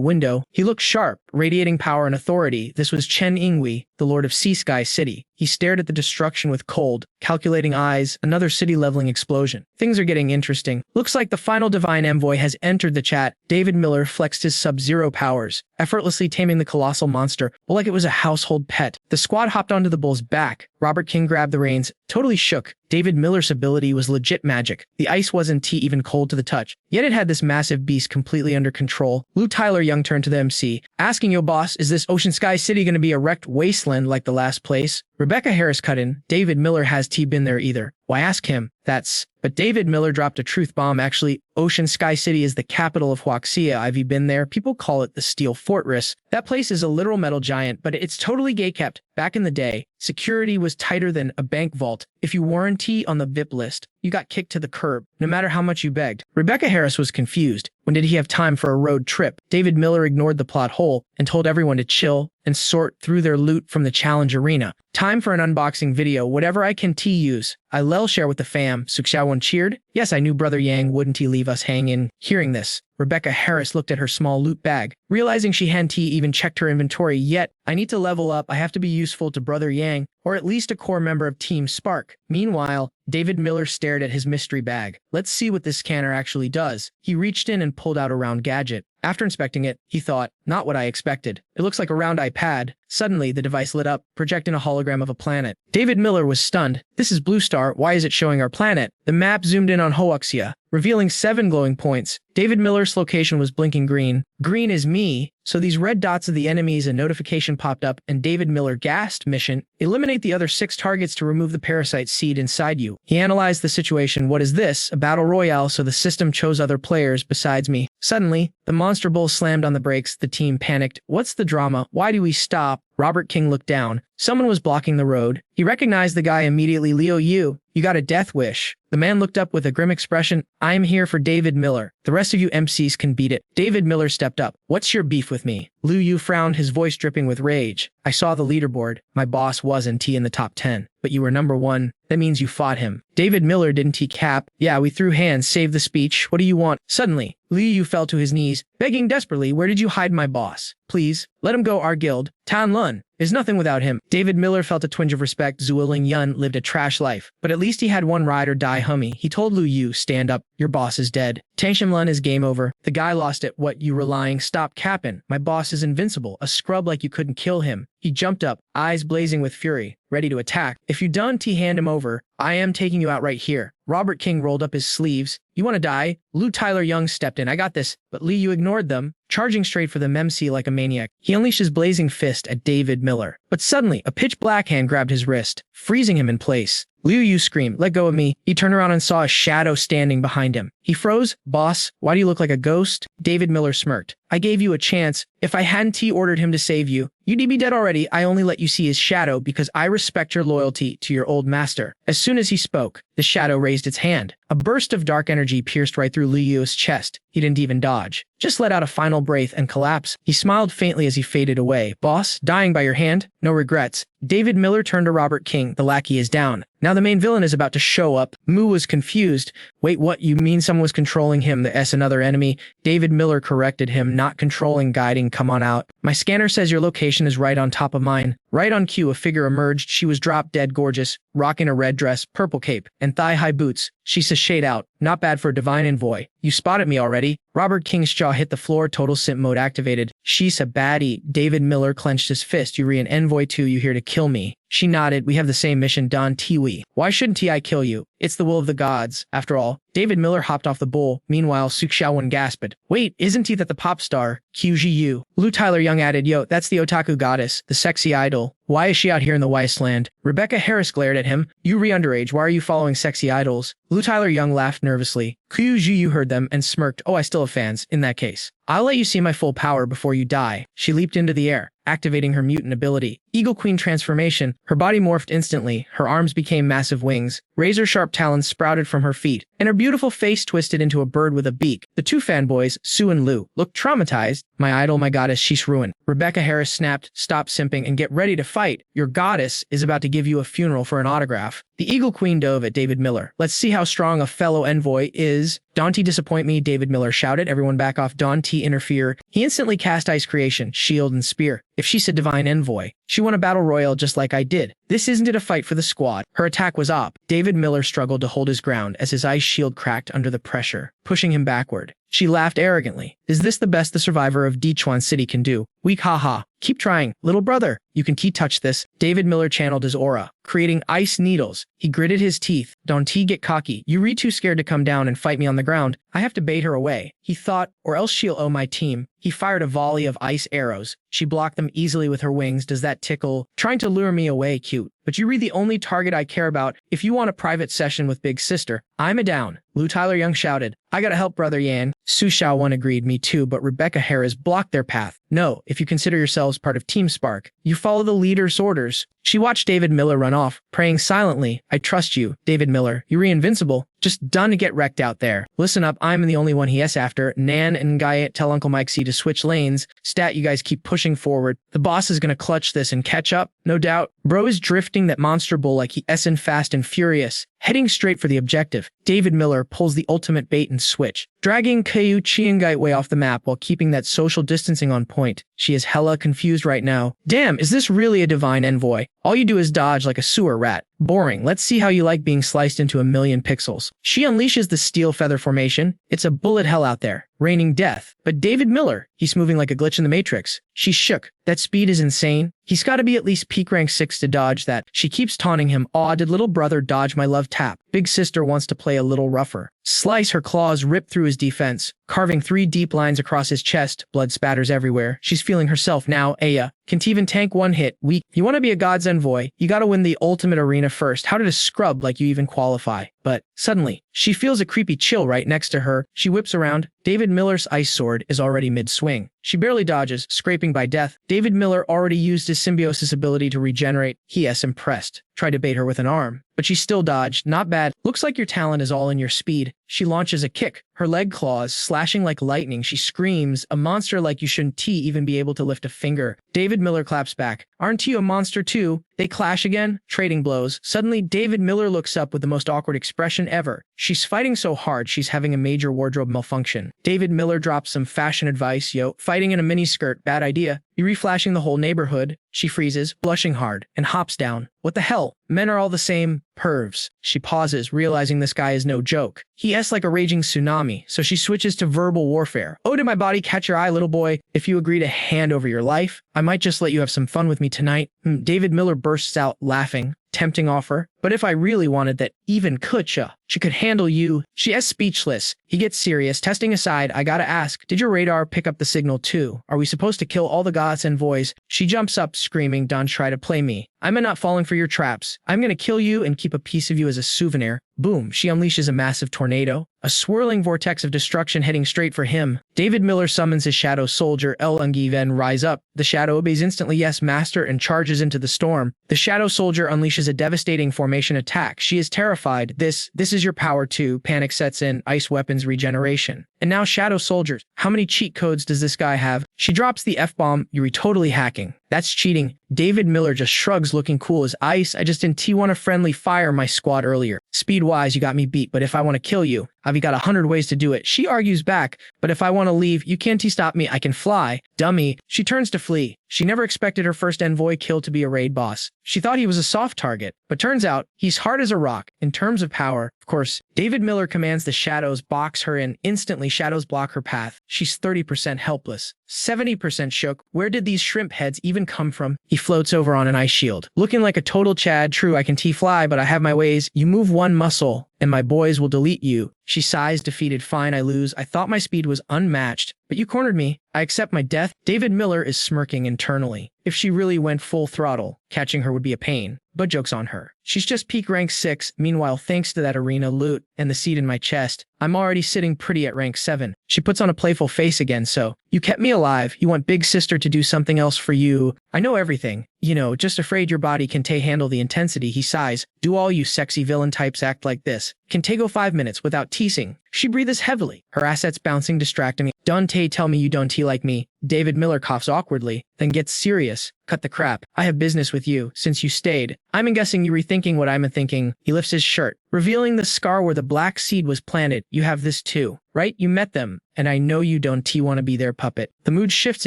window. He looked sharp, radiating power and authority. This was Chen Yinghui, the lord of Sky City. He stared at the destruction with cold, calculating eyes. Another city-leveling explosion. Things are getting interesting. Looks like the final divine envoy has entered the chat. David Miller flexed his sub-zero powers, effortlessly taming the colossal monster, like it was a household pet. The squad hopped onto the bull's back. Robert King grabbed the reins, totally shook. David Miller's ability was legit magic. The ice wasn't even cold to the touch, yet it had this massive beast completely under control. Lou Tyler Young turned to the MC, asking, yo boss, is this Sky City gonna be a wrecked wasteland like the last place? Rebecca Harris cut in. David Miller has been there either. Why ask him? But David Miller dropped a truth bomb. Actually, Sky City is the capital of Huaxia. I've been there. People call it the Steel Fortress. That place is a literal metal giant, but it's totally gay-kept. Back in the day, security was tighter than a bank vault. If you weren't on the VIP list, you got kicked to the curb, no matter how much you begged. Rebecca Harris was confused. When did he have time for a road trip? David Miller ignored the plot hole and told everyone to chill and sort through their loot from the challenge arena. Time for an unboxing video, whatever I can use. I lel share with the fam. Xiao cheered. Yes, I knew Brother Yang wouldn't he leave us hanging. Hearing this, Rebecca Harris looked at her small loot bag, realizing she hadn't even checked her inventory yet. I need to level up. I have to be useful to Brother Yang, or at least a core member of Team Spark. Meanwhile, David Miller stared at his mystery bag. Let's see what this scanner actually does. He reached in and pulled out a round gadget. After inspecting it, he thought, not what I expected. It looks like a round iPad. Suddenly, the device lit up, projecting a hologram of a planet. David Miller was stunned. This is Blue Star. Why is it showing our planet? The map zoomed in on Hoaxia, revealing 7 glowing points. David Miller's location was blinking green. Green is me. So these red dots of the enemies, a notification popped up, and David Miller gasped. Mission: eliminate the other 6 targets to remove the parasite seed inside you. He analyzed the situation. What is this? A battle royale, so the system chose other players besides me. Suddenly, the monster bull slammed on the brakes. The team panicked. What's the drama? Why do we stop? Robert King looked down. Someone was blocking the road. He recognized the guy immediately. Leo, you got a death wish. The man looked up with a grim expression. I am here for David Miller. The rest of you MCs can beat it. David Miller stepped up. What's your beef with me? Liu Yu frowned, his voice dripping with rage. I saw the leaderboard. My boss wasn't in the top 10, but you were number 1. That means you fought him. David Miller didn't cap. Yeah, we threw hands, save the speech. What do you want? Suddenly, Liu Yu fell to his knees, begging desperately, where did you hide my boss? Please, let him go. Our guild, Tan Lun, is nothing without him. David Miller felt a twinge of respect. Zueling Yun lived a trash life, but at least he had one ride or die hummy. He told Liu Yu, stand up, your boss is dead. Tangshim Lun is game over. The guy lost it. What, you were lying? Stop capping. My boss is invincible, a scrub like you couldn't kill him. He jumped up, eyes blazing with fury, ready to attack. If you done hand him over, I am taking you out right here. Robert King rolled up his sleeves. You want to die? Lou Tyler Young stepped in. I got this. But Lee, you ignored them, charging straight for the MC like a maniac. He unleashed his blazing fist at David Miller. But suddenly, a pitch black hand grabbed his wrist, freezing him in place. Liu Yu screamed, let go of me. He turned around and saw a shadow standing behind him. He froze. Boss, why do you look like a ghost? David Miller smirked. I gave you a chance. If I hadn't ordered him to save you, you'd be dead already. I only let you see his shadow because I respect your loyalty to your old master. As soon as he spoke, the shadow raised its hand. A burst of dark energy pierced right through Liu Yu's chest. He didn't even dodge. Just let out a final breath and collapse. He smiled faintly as he faded away. Boss, dying by your hand? No regrets. David Miller turned to Robert King. The lackey is down. Now the main villain is about to show up. Mu was confused. Wait, what? You mean someone was controlling him? The S another enemy? David Miller corrected him. Not controlling, guiding. Come on out. My scanner says your location is right on top of mine. Right on cue, a figure emerged. She was drop dead gorgeous, rocking a red dress, purple cape, and thigh-high boots. She sashayed out. Not bad for a divine envoy. You spotted me already. Robert King's jaw hit the floor. Total simp mode activated. She's a baddie. David Miller clenched his fist. You an envoy too? You here to kill me? She nodded. We have the same mission, Don Tiwi. Why shouldn't I kill you? It's the will of the gods. After all, David Miller hopped off the bull. Meanwhile, Xiao gasped. Wait, isn't he that the pop star? QGU. Lou Tyler Young added, yo, that's the otaku goddess, the sexy idol. Why is she out here in the wasteland? Rebecca Harris glared at him. You underage, why are you following sexy idols? Lou Tyler Young laughed nervously. QGU heard them and smirked. Oh, I still have fans. In that case, I'll let you see my full power before you die. She leaped into the air, activating her mutant ability. Eagle Queen transformation. Her body morphed instantly. Her arms became massive wings. Razor-sharp talons sprouted from her feet, and her beautiful face twisted into a bird with a beak. The two fanboys, Sue and Lou, looked traumatized. My idol, my goddess, she's ruined. Rebecca Harris snapped, stop simping and get ready to fight. Your goddess is about to give you a funeral for an autograph. The Eagle Queen dove at David Miller. Let's see how strong a fellow envoy is. Dante disappoint me, David Miller shouted. Everyone back off. Dante interfere. He instantly cast ice creation, shield, and spear. If she said divine envoy, she won a battle royale just like I did. This isn't it a fight for the squad. Her attack was up. David Miller struggled to hold his ground as his ice shield cracked under the pressure, pushing him backward. She laughed arrogantly. Is this the best the survivor of Dichuan City can do? Weak haha. Keep trying. Little brother, you can touch this. David Miller channeled his aura, creating ice needles. He gritted his teeth. Don't get cocky. You too scared to come down and fight me on the ground. I have to bait her away. He thought, or else she'll owe my team. He fired a volley of ice arrows. She blocked them easily with her wings. Does that tickle? Trying to lure me away, cute. But you the only target I care about. If you want a private session with Big Sister, I'm a down. Lou Tyler Young shouted. I gotta help Brother Yan. Su Xiao agreed, me too, but Rebecca Harris blocked their path. No, if you consider yourselves part of Team Spark, you follow the leader's orders. She watched David Miller run off, praying silently. I trust you, David Miller. You're invincible. Just done to get wrecked out there. Listen up, I'm the only one he s after. Nan and Guy tell Uncle Mike C to switch lanes. Stat, you guys keep pushing forward. The boss is gonna clutch this and catch up, no doubt. Bro is drifting that monster bull like he s***ing fast and furious, heading straight for the objective. David Miller pulls the ultimate bait and switch, dragging Caillou Chiangite way off the map while keeping that social distancing on point. She is hella confused right now. Damn, is this really a divine envoy? All you do is dodge like a sewer rat. Boring. Let's see how you like being sliced into a million pixels. She unleashes the steel feather formation. It's a bullet hell out there, raining death. But David Miller, he's moving like a glitch in the Matrix. She's shook. That speed is insane. He's got to be at least peak rank 6 to dodge that. She keeps taunting him. Aw, did little brother dodge my love tap? Big sister wants to play a little rougher. Slice, her claws rip through his defense, carving 3 deep lines across his chest. Blood spatters everywhere. She's feeling herself now. Aya can't even tank one hit. Weak. You want to be a god's envoy, you gotta win the ultimate arena first. How did a scrub like you even qualify? But suddenly, she feels a creepy chill right next to her. She whips around. David Miller's ice sword is already mid-swing. She barely dodges, scraping by death. David Miller already used his symbiosis ability to regenerate. He is impressed. Tried to bait her with an arm, but she still dodged. Not bad. Looks like your talent is all in your speed. She launches a kick, her leg claws slashing like lightning. She screams, a monster like you shouldn't even be able to lift a finger. David Miller claps back. Aren't you a monster too? They clash again, trading blows. Suddenly, David Miller looks up with the most awkward expression ever. She's fighting so hard she's having a major wardrobe malfunction. David Miller drops some fashion advice. Yo, fighting in a miniskirt, bad idea. You're reflashing the whole neighborhood. She freezes, blushing hard, and hops down. What the hell? Men are all the same. Pervs. She pauses, realizing this guy is no joke. He s like a raging tsunami, so she switches to verbal warfare. Oh, did my body catch your eye, little boy? If you agree to hand over your life, I might just let you have some fun with me tonight. David Miller bursts out laughing. Tempting offer. But if I really wanted that, even Kutcha, she could handle you. She is speechless. He gets serious. Testing aside, I gotta ask, did your radar pick up the signal too? Are we supposed to kill all the gods and boys? She jumps up, screaming, don't try to play me. I'm not falling for your traps. I'm gonna kill you and keep a piece of you as a souvenir. Boom, she unleashes a massive tornado, a swirling vortex of destruction heading straight for him. David Miller summons his shadow soldier, El Ungiven, rise up. The shadow obeys instantly, yes, master, and charges into the storm. The shadow soldier unleashes a devastating formation attack. She is terrified. This is your power too. Panic sets in, ice weapons regeneration. And now shadow soldiers. How many cheat codes does this guy have? She drops the F-bomb. You're totally hacking. That's cheating. David Miller just shrugs, looking cool as ice. I just didn't want to friendly fire my squad earlier. Speed-wise, you got me beat, but if I want to kill you, I've got 100 ways to do it. She argues back, but if I want to leave, you can't stop me. I can fly. Dummy. She turns to flee. She never expected her first envoy kill to be a raid boss. She thought he was a soft target, but turns out he's hard as a rock. In terms of power, of course, David Miller commands the shadows box her in. Instantly, shadows block her path. She's 30% helpless, 70% shook. Where did these shrimp heads even come from? He floats over on an ice shield, looking like a total Chad. True, I can fly, but I have my ways. You move one muscle, and my boys will delete you. She sighs, defeated. Fine, I lose. I thought my speed was unmatched, but you cornered me. I accept my death. David Miller is smirking internally. If she really went full throttle, catching her would be a pain. But joke's on her. She's just peak rank 6. Meanwhile, thanks to that arena loot and the seed in my chest, I'm already sitting pretty at rank 7. She puts on a playful face again. So, you kept me alive. You want big sister to do something else for you. I know everything. You know, just afraid your body can handle the intensity. He sighs. Do all you sexy villain types act like this? Can go 5 minutes without teasing? She breathes heavily, her assets bouncing, distracting me. Don't tell me you don't like me. David Miller coughs awkwardly, then gets serious. Cut the crap. I have business with you, since you stayed. I'm guessing you rethinking what I'm thinking. He lifts his shirt, revealing the scar where the black seed was planted. You have this too, right? You met them, and I know you don't want to be their puppet. The mood shifts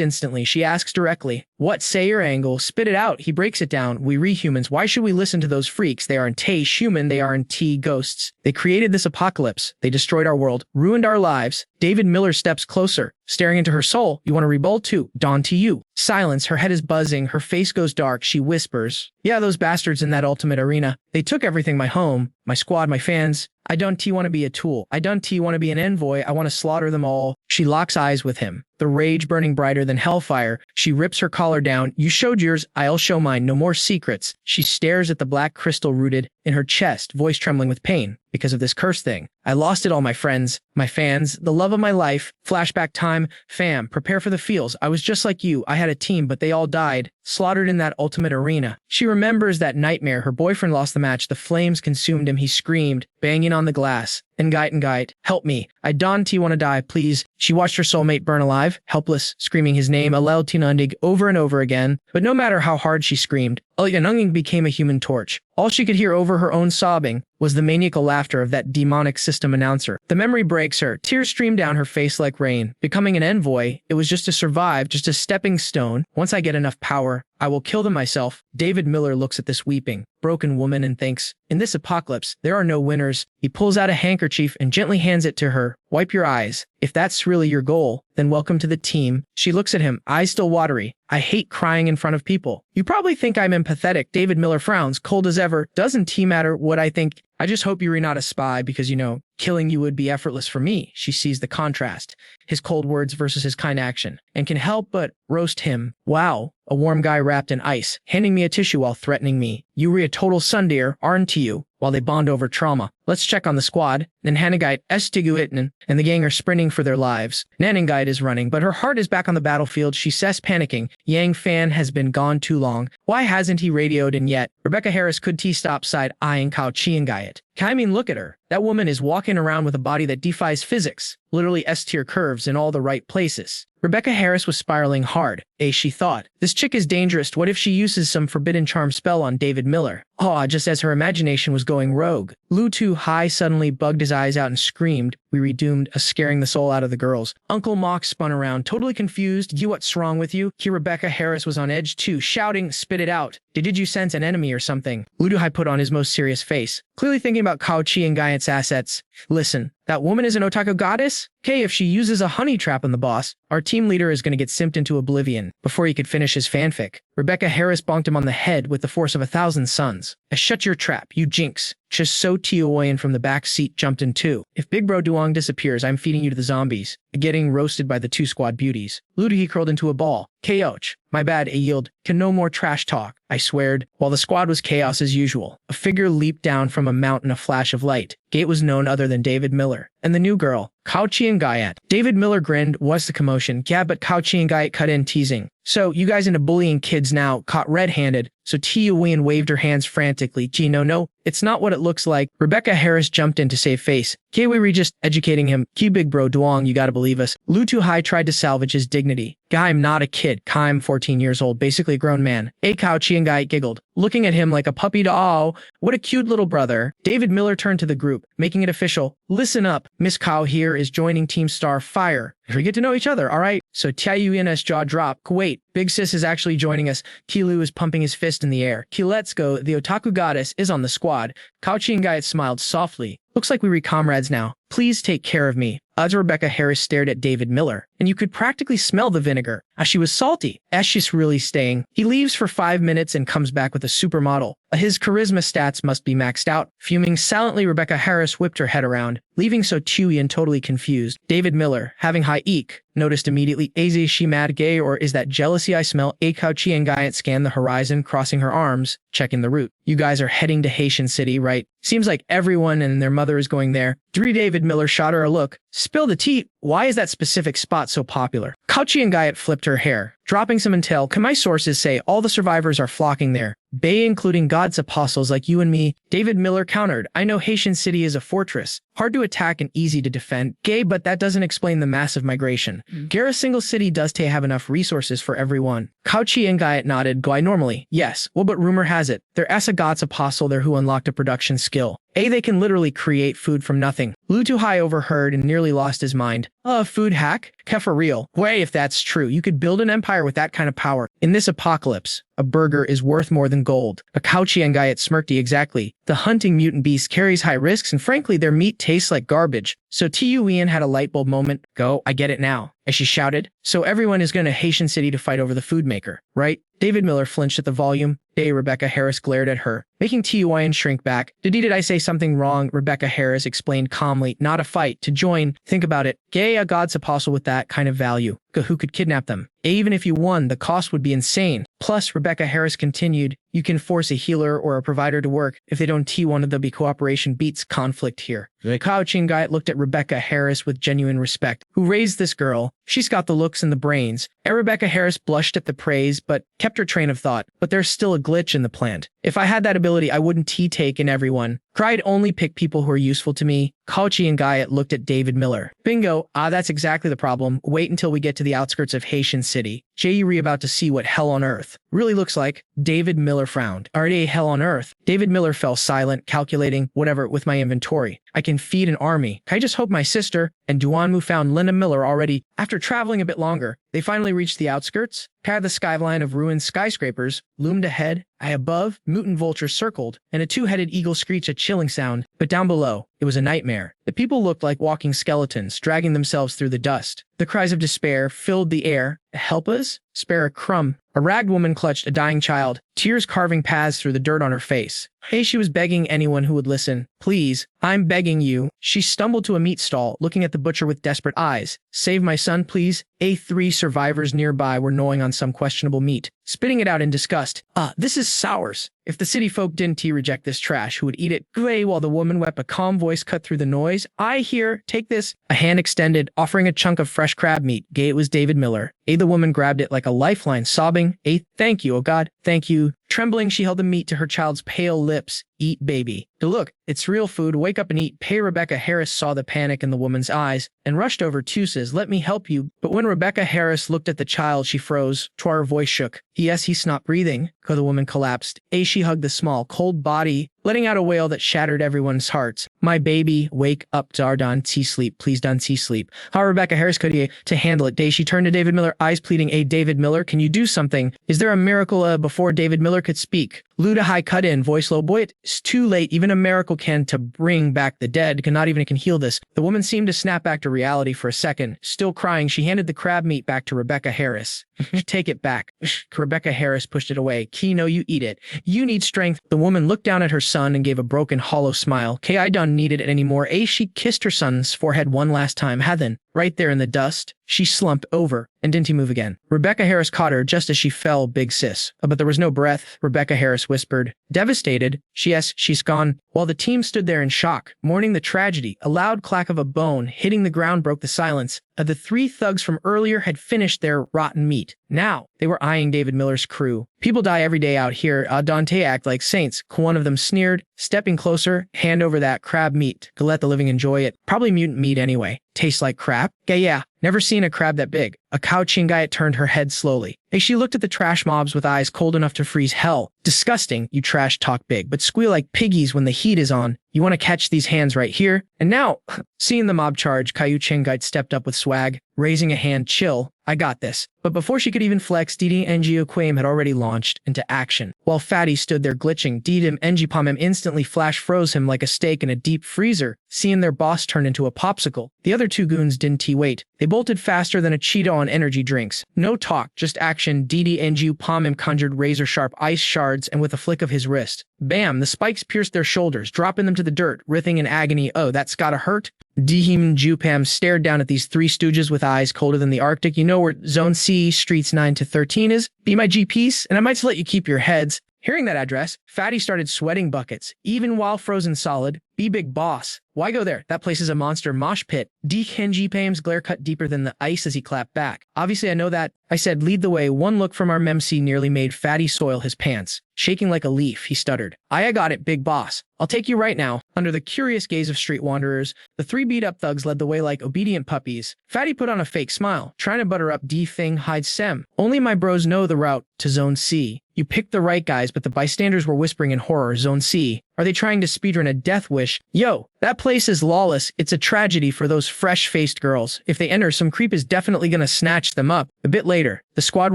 instantly. She asks directly, what say your angle? Spit it out. He breaks it down. We rehumans, why should we listen to those freaks? They aren't human, they aren't ghosts. They created this apocalypse. They destroyed our world, ruined our lives. David Miller steps closer, staring into her soul. You want to revolt too? Dawn to you. Silence. Her head is buzzing. Her face goes dark. She whispers, yeah, those bastards in that ultimate arena. They took everything, my home, my squad, my fans. I don't want to be a tool. I don't want to be an envoy. I want to slaughter them all. She locks eyes with him, the rage burning brighter than hellfire. She rips her collar down. You showed yours, I'll show mine. No more secrets. She stares at the black crystal rooted in her chest, voice trembling with pain. because of this curse thing. I lost it all, my friends, my fans, the love of my life. Flashback time. Fam, prepare for the feels. I was just like you. I had a team, but they all died, slaughtered in that ultimate arena. She remembers that nightmare. Her boyfriend lost the match. The flames consumed him. He screamed, banging on the glass. Ngait, help me. I don't want to die, please. She watched her soulmate burn alive, helpless, screaming his name, Alel Tinundig, over and over again. But no matter how hard she screamed, Alyanunging became a human torch. All she could hear over her own sobbing was the maniacal laughter of that demonic system announcer. The memory breaks her. Tears stream down her face like rain. Becoming an envoy, it was just to survive, just a stepping stone. Once I get enough power, I will kill them myself. David Miller looks at this weeping, broken woman and thinks, in this apocalypse, there are no winners. He pulls out a handkerchief and gently hands it to her. Wipe your eyes. If that's really your goal, then welcome to the team. She looks at him, eyes still watery. I hate crying in front of people. You probably think I'm empathetic. David Miller frowns, cold as ever. Doesn't he matter what I think? I just hope you're not a spy because, killing you would be effortless for me. She sees the contrast, his cold words versus his kind action, and can help but roast him. Wow, a warm guy wrapped in ice, handing me a tissue while threatening me. You were a total sundeer, aren't you? While they bond over trauma. Let's check on the squad. Nanhangite, Estiguitnan, and the gang are sprinting for their lives. Nanhangite is running, but her heart is back on the battlefield. She says, panicking, Yang Fan has been gone too long. Why hasn't he radioed in yet? Rebecca Harris could T-stop side eyeing Kao Chiangayat. I mean, look at her. That woman is walking around with a body that defies physics. Literally S-tier curves in all the right places. Rebecca Harris was spiraling hard. She thought. This chick is dangerous. What if she uses some forbidden charm spell on David Miller? Just as her imagination was going rogue. Lu Tu Hai suddenly bugged his eyes out and screamed. We redoomed, scaring the soul out of the girls. Uncle Mock spun around, totally confused. What's wrong with you? Rebecca Harris was on edge too, shouting, spit it out. Did you sense an enemy or something? Lu Tu Hai put on his most serious face, clearly thinking about Kao Chi and Gaiat's assets. Listen, that woman is an otaku goddess? If she uses a honey trap on the boss, our team leader is going to get simped into oblivion before he could finish his fanfic. Rebecca Harris bonked him on the head with the force of 1,000 suns. Shut your trap, you jinx. Just so Tioyan from the back seat jumped in too. If Big Bro Duong disappears, I'm feeding you to the zombies. Getting roasted by the two squad beauties. Ludihi curled into a ball. Koch. My bad, a yield. Can no more trash talk, I sweared. While the squad was chaos as usual, a figure leaped down from a mountain, a flash of light. Gate was none other than David Miller. And the new girl, Kao Chi and Gaiat. David Miller grinned. What's the commotion? Yeah, but Kao Chi and Gaiat cut in, teasing. So, you guys into bullying kids now, caught red-handed. So Tia Wien waved her hands frantically. Gee, no, it's not what it looks like. Rebecca Harris jumped in to save face. We just educating him. Big Bro Duong, you gotta believe us. Lu Tu Hai tried to salvage his dignity. Guy, I'm not a kid. I'm 14 years old, basically a grown man. Kao Chi and Gaiat giggled, looking at him like a puppy to what a cute little brother. David Miller turned to the group, making it official. Listen up, Miss Kao here is joining Team Star Fire. We get to know each other, alright? So Tiayuin's jaw dropped. Wait, Big Sis is actually joining us. Kilu is pumping his fist in the air. Let's go, the otaku goddess is on the squad. Kao Chi and Gaiat smiled softly. Looks like we re comrades now. Please take care of me. As Rebecca Harris stared at David Miller, and you could practically smell the vinegar. As she was salty. As she's really staying. He leaves for 5 minutes and comes back with a supermodel. His charisma stats must be maxed out. Fuming silently, Rebecca Harris whipped her head around, leaving So Chuyan totally confused. David Miller, having high eek, noticed immediately. Is she mad gay or is that jealousy I smell? Kao Chi and Gaiat scanned the horizon, crossing her arms, checking the route. You guys are heading to Haitian City, right? Seems like everyone and their mother is going there. David Miller shot her a look. Spill the tea. Why is that specific spot so popular? Kao Chi and Gaiat flipped her hair, dropping some intel. Can my sources say all the survivors are flocking there? Bay including God's apostles like you and me. David Miller countered. I know Haitian City is a fortress. Hard to attack and easy to defend. Gay, but that doesn't explain the massive migration. Gara single city does have enough resources for everyone. Kao Chi and Gaiat nodded. Guy normally. Yes. Well, but rumor has it. There is a God's apostle there who unlocked a production skill. They can literally create food from nothing. Lu Tu Hai overheard and nearly lost his mind. Food hack? For real. Way, if that's true, you could build an empire with that kind of power. In this apocalypse, a burger is worth more than gold. A Kao Chi and Gaiat smirked. Exactly. The hunting mutant beast carries high risks and frankly their meat tastes like garbage. So Tiyuian had a light bulb moment. Go, I get it now. As she shouted. So everyone is going to Haitian City to fight over the food maker, right? David Miller flinched at the volume. Rebecca Harris glared at her, making Tiyuian shrink back. Did I say something wrong? Rebecca Harris explained calmly. Not a fight, to join. Think about it. Gay a God's apostle with that kind of value. Who could kidnap them? Even if you won, the cost would be insane. Plus, Rebecca Harris continued, You can force a healer or a provider to work. If they don't T1, there'll be cooperation beats conflict here. The Crouching guy looked at Rebecca Harris with genuine respect. Who raised this girl? She's got the looks and the brains. And Rebecca Harris blushed at the praise, but kept her train of thought. But there's still a glitch in the plant. If I had that ability, I wouldn't T-take in everyone. I'd only pick people who are useful to me. Kauchi and Guyot looked at David Miller. Bingo. That's exactly the problem. Wait until we get to the outskirts of Haitian City. J.E. about to see what hell on earth really looks like. David Miller frowned. Already hell on earth. David Miller fell silent, calculating whatever with my inventory. I can feed an army. I just hope my sister and Duanmu found Linda Miller already. After traveling a bit longer, they finally reached the outskirts. The skyline of ruined skyscrapers loomed ahead. Above, mutant vultures circled, and a two-headed eagle screeched a chilling sound. But down below, it was a nightmare. The people looked like walking skeletons, dragging themselves through the dust. The cries of despair filled the air. Helpless? Spare a crumb. A ragged woman clutched a dying child, tears carving paths through the dirt on her face. She was begging anyone who would listen. Please, I'm begging you. She stumbled to a meat stall, looking at the butcher with desperate eyes. Save my son, please. Three survivors nearby were gnawing on some questionable meat, spitting it out in disgust. This is sours. If the city folk didn't reject this trash, who would eat it? Gray, while the woman wept, a calm voice cut through the noise. Here, take this. A hand extended, offering a chunk of fresh crab meat. Gay, it was David Miller. The woman grabbed it like a lifeline, sobbing. Thank you, oh God, thank you. Trembling, she held the meat to her child's pale lips. Eat, baby. Look, it's real food. Wake up and eat. Rebecca Harris saw the panic in the woman's eyes and rushed over to says, let me help you. But when Rebecca Harris looked at the child, she froze. Her voice shook. Yes, he's not breathing. The woman collapsed. She hugged the small, cold body, letting out a wail that shattered everyone's hearts. My baby, wake up, Dardan, sleep, please don't sleep. How Rebecca Harris could to handle it? She turned to David Miller, eyes pleading, David Miller, can you do something? Is there a miracle? Before David Miller could speak, Luda High cut in, voice low, boy, it's too late. Even a miracle can to bring back the dead, cannot even can heal this. The woman seemed to snap back to reality for a second. Still crying, she handed the crab meat back to Rebecca Harris. Take it back. Rebecca Harris pushed it away. No, you eat it. You need strength. The woman looked down at her son and gave a broken, hollow smile. I don't need it anymore. She kissed her son's forehead one last time. Then, right there in the dust, she slumped over and didn't move again. Rebecca Harris caught her just as she fell, big sis. But there was no breath. Rebecca Harris whispered. Devastated. Yes, she's gone. While the team stood there in shock, mourning the tragedy, a loud clack of a bone hitting the ground broke the silence. The three thugs from earlier had finished their rotten meat. Now, they were eyeing David Miller's crew. People die every day out here. Dante act like saints. One of them sneered, stepping closer. Hand over that crab meat. Let the living enjoy it. Probably mutant meat anyway. Tastes like crap? Yeah. Never seen a crab that big. A cow Chingayat turned her head slowly. She looked at the trash mobs with eyes cold enough to freeze hell. Disgusting, you trash talk big, but squeal like piggies when the heat is on. You want to catch these hands right here? And now, seeing the mob charge, Caillou Chingayat stepped up with swag, raising a hand. Chill, I got this. But before she could even flex, Didi Ngo Quame had already launched into action. While Fatty stood there glitching, Didim Ngpomem instantly flash froze him like a steak in a deep freezer, seeing their boss turn into a popsicle. The other two goons didn't wait. They bolted faster than a cheetah on energy drinks. No talk, just action. Didi Ngpomem conjured razor-sharp ice shards, and with a flick of his wrist, bam, the spikes pierced their shoulders, dropping them to the dirt, writhing in agony. Oh, that's gotta hurt. Dihim Jupam stared down at these three stooges with eyes colder than the Arctic. You know where Zone C, Streets 9 to 13 is? Be my GPS, and I might just let you keep your heads. Hearing that address, Fatty started sweating buckets, even while frozen solid. Be big boss. Why go there? That place is a monster mosh pit. Kenji Pam's glare cut deeper than the ice as he clapped back. Obviously, I know that. I said, lead the way. One look from our memc nearly made Fatty soil his pants. Shaking like a leaf, he stuttered. I got it, big boss. I'll take you right now. Under the curious gaze of street wanderers, the three beat-up thugs led the way like obedient puppies. Fatty put on a fake smile, trying to butter up D-Thing hide Sem. Only my bros know the route to Zone C. You picked the right guys, but the bystanders were whispering in horror. Zone C. Are they trying to speedrun a death wish? Yo, that place is lawless. It's a tragedy for those fresh-faced girls. If they enter, some creep is definitely gonna snatch them up. A bit later, the squad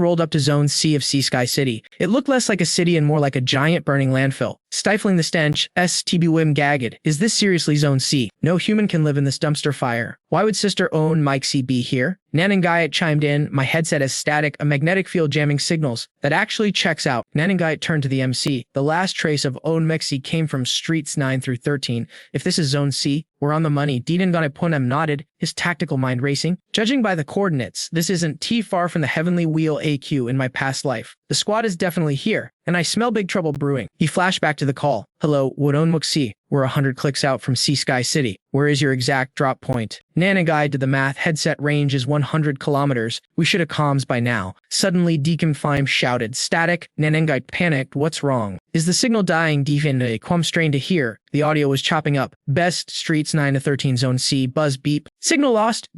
rolled up to Zone C of Sea Sky City. It looked less like a city and more like a giant burning landfill. Stifling the stench, STBWIM gagged. Is this seriously Zone C? No human can live in this dumpster fire. Why would Sister Own Mike C be here? Nanangayat chimed in, my headset has static, a magnetic field jamming signals. That actually checks out. Nanangayat turned to the MC. The last trace of Own Mexi came from from Streets 9 through 13. If this is Zone C, we're on the money. Didenganeponem nodded, his tactical mind racing. Judging by the coordinates, this isn't too far from the Heavenly Wheel AQ in my past life. The squad is definitely here, and I smell big trouble brewing. He flashed back to the call. Hello, Wodonmuxi. We're 100 clicks out from Sea Sky City. Where is your exact drop point? Nanagai did the math. Headset range is 100 kilometers. We should have comms by now. Suddenly, Deacon Fime shouted. Static. Nanangai panicked. What's wrong? Is the signal dying? Defende quam strained to hear. The audio was chopping up. Best Streets 9 to 13 Zone C. Buzz beep. Signal lost.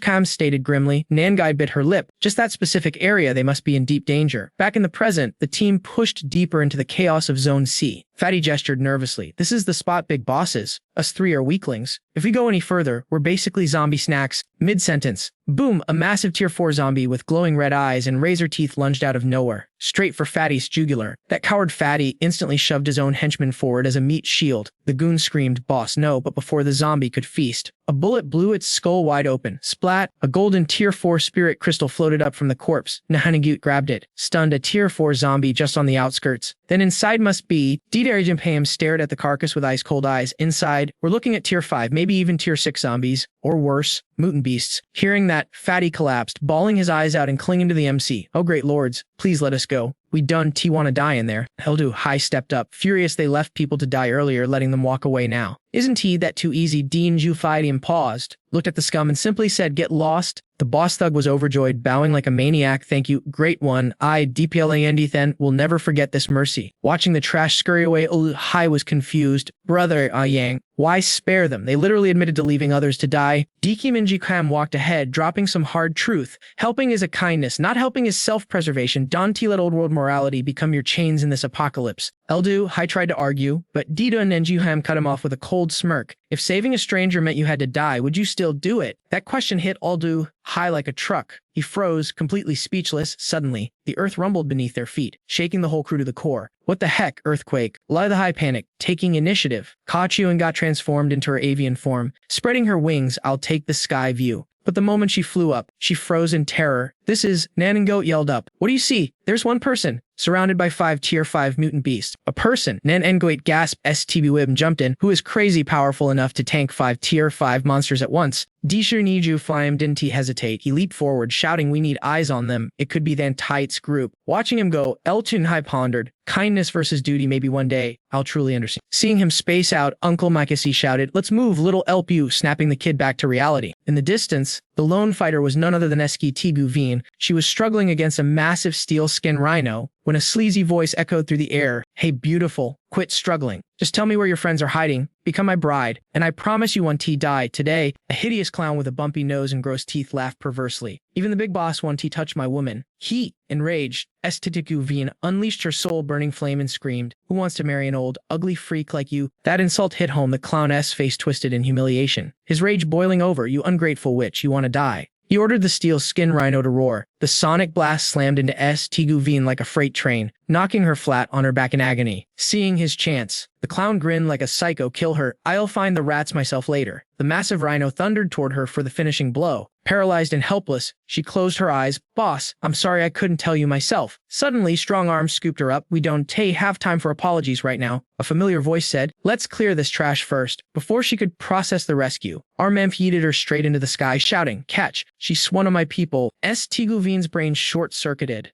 Cam stated grimly. Nangai bit her lip. Just that specific area, they must be in deep danger. Back in the present, the team pushed deeper into the chaos of Zone C. Fatty gestured nervously. This is the spot big bosses. Us three are weaklings. If we go any further, we're basically zombie snacks. Mid-sentence. Boom, a massive tier 4 zombie with glowing red eyes and razor teeth lunged out of nowhere, straight for Fatty's jugular. That coward Fatty instantly shoved his own henchman forward as a meat shield. The goon screamed, boss, no, but before the zombie could feast, a bullet blew its skull wide open. Splat, a golden tier 4 spirit crystal floated up from the corpse. Nahanagut grabbed it, stunned a tier 4 zombie just on the outskirts. Then inside must be, Didarjampam stared at the carcass with ice-cold eyes. Inside, we're looking at tier 5, maybe even tier 6 zombies, or worse, mutant beasts. Hearing that, Fatty collapsed, bawling his eyes out and clinging to the MC. Oh great lords, please let us go. We done wanna die in there. Heldu High stepped up, furious they left people to die earlier, letting them walk away now. Isn't he that too easy? Dean Jufidium paused, looked at the scum and simply said, get lost. The boss thug was overjoyed, bowing like a maniac. Thank you, great one. I, DPLAND will never forget this mercy. Watching the trash scurry away, High was confused. Brother, Yang, why spare them? They literally admitted to leaving others to die. Dikiminji Kam walked ahead, dropping some hard truth. Helping is a kindness, not helping is self-preservation. Don't let old world morality become your chains in this apocalypse. Eldu, High tried to argue, but Dida and Nenjuham cut him off with a cold smirk. If saving a stranger meant you had to die, would you still do it? That question hit Eldu High like a truck. He froze, completely speechless. Suddenly, the earth rumbled beneath their feet, shaking the whole crew to the core. What the heck, earthquake? Lai the High panicked, taking initiative. Kachuan got transformed into her avian form. Spreading her wings, I'll take the sky view. But the moment she flew up, she froze in terror. This is, Nanangoat yelled up. What do you see? There's one person, surrounded by 5 tier 5 mutant beasts. A person, Nanangoat gasped. STB jumped in, who is crazy powerful enough to tank 5 tier 5 monsters at once. Dishu Niju Flame didn't he hesitate. He leaped forward, shouting, we need eyes on them. It could be the Antite's group. Watching him go, Eltun High pondered. Kindness versus duty, maybe one day, I'll truly understand. Seeing him space out, Uncle Mikasi shouted, let's move, little Elpu, snapping the kid back to reality. In the distance, the lone fighter was none other than Eski Tibu Veen. She was struggling against a massive steel-skin rhino when a sleazy voice echoed through the air. Hey, beautiful, quit struggling. Just tell me where your friends are hiding. Become my bride, and I promise you 1T die. Today, a hideous clown with a bumpy nose and gross teeth laughed perversely. Even the big boss 1T touched my woman. He, enraged, Estitiku Veen unleashed her soul-burning flame and screamed, who wants to marry an old, ugly freak like you? That insult hit home. The clown's face twisted in humiliation. His rage boiling over. You ungrateful witch, you want to die. He ordered the steel skin rhino to roar. The sonic blast slammed into Tigu Veen like a freight train, knocking her flat on her back in agony. Seeing his chance, the clown grinned like a psycho. Kill her. I'll find the rats myself later. The massive rhino thundered toward her for the finishing blow. Paralyzed and helpless, she closed her eyes. Boss, I'm sorry I couldn't tell you myself. Suddenly, strong arms scooped her up. We don't have time for apologies right now. A familiar voice said, let's clear this trash first. Before she could process the rescue, our Memph yeeted her straight into the sky, shouting, catch. She swung on my people. Tigu Veen's brain short-circuited.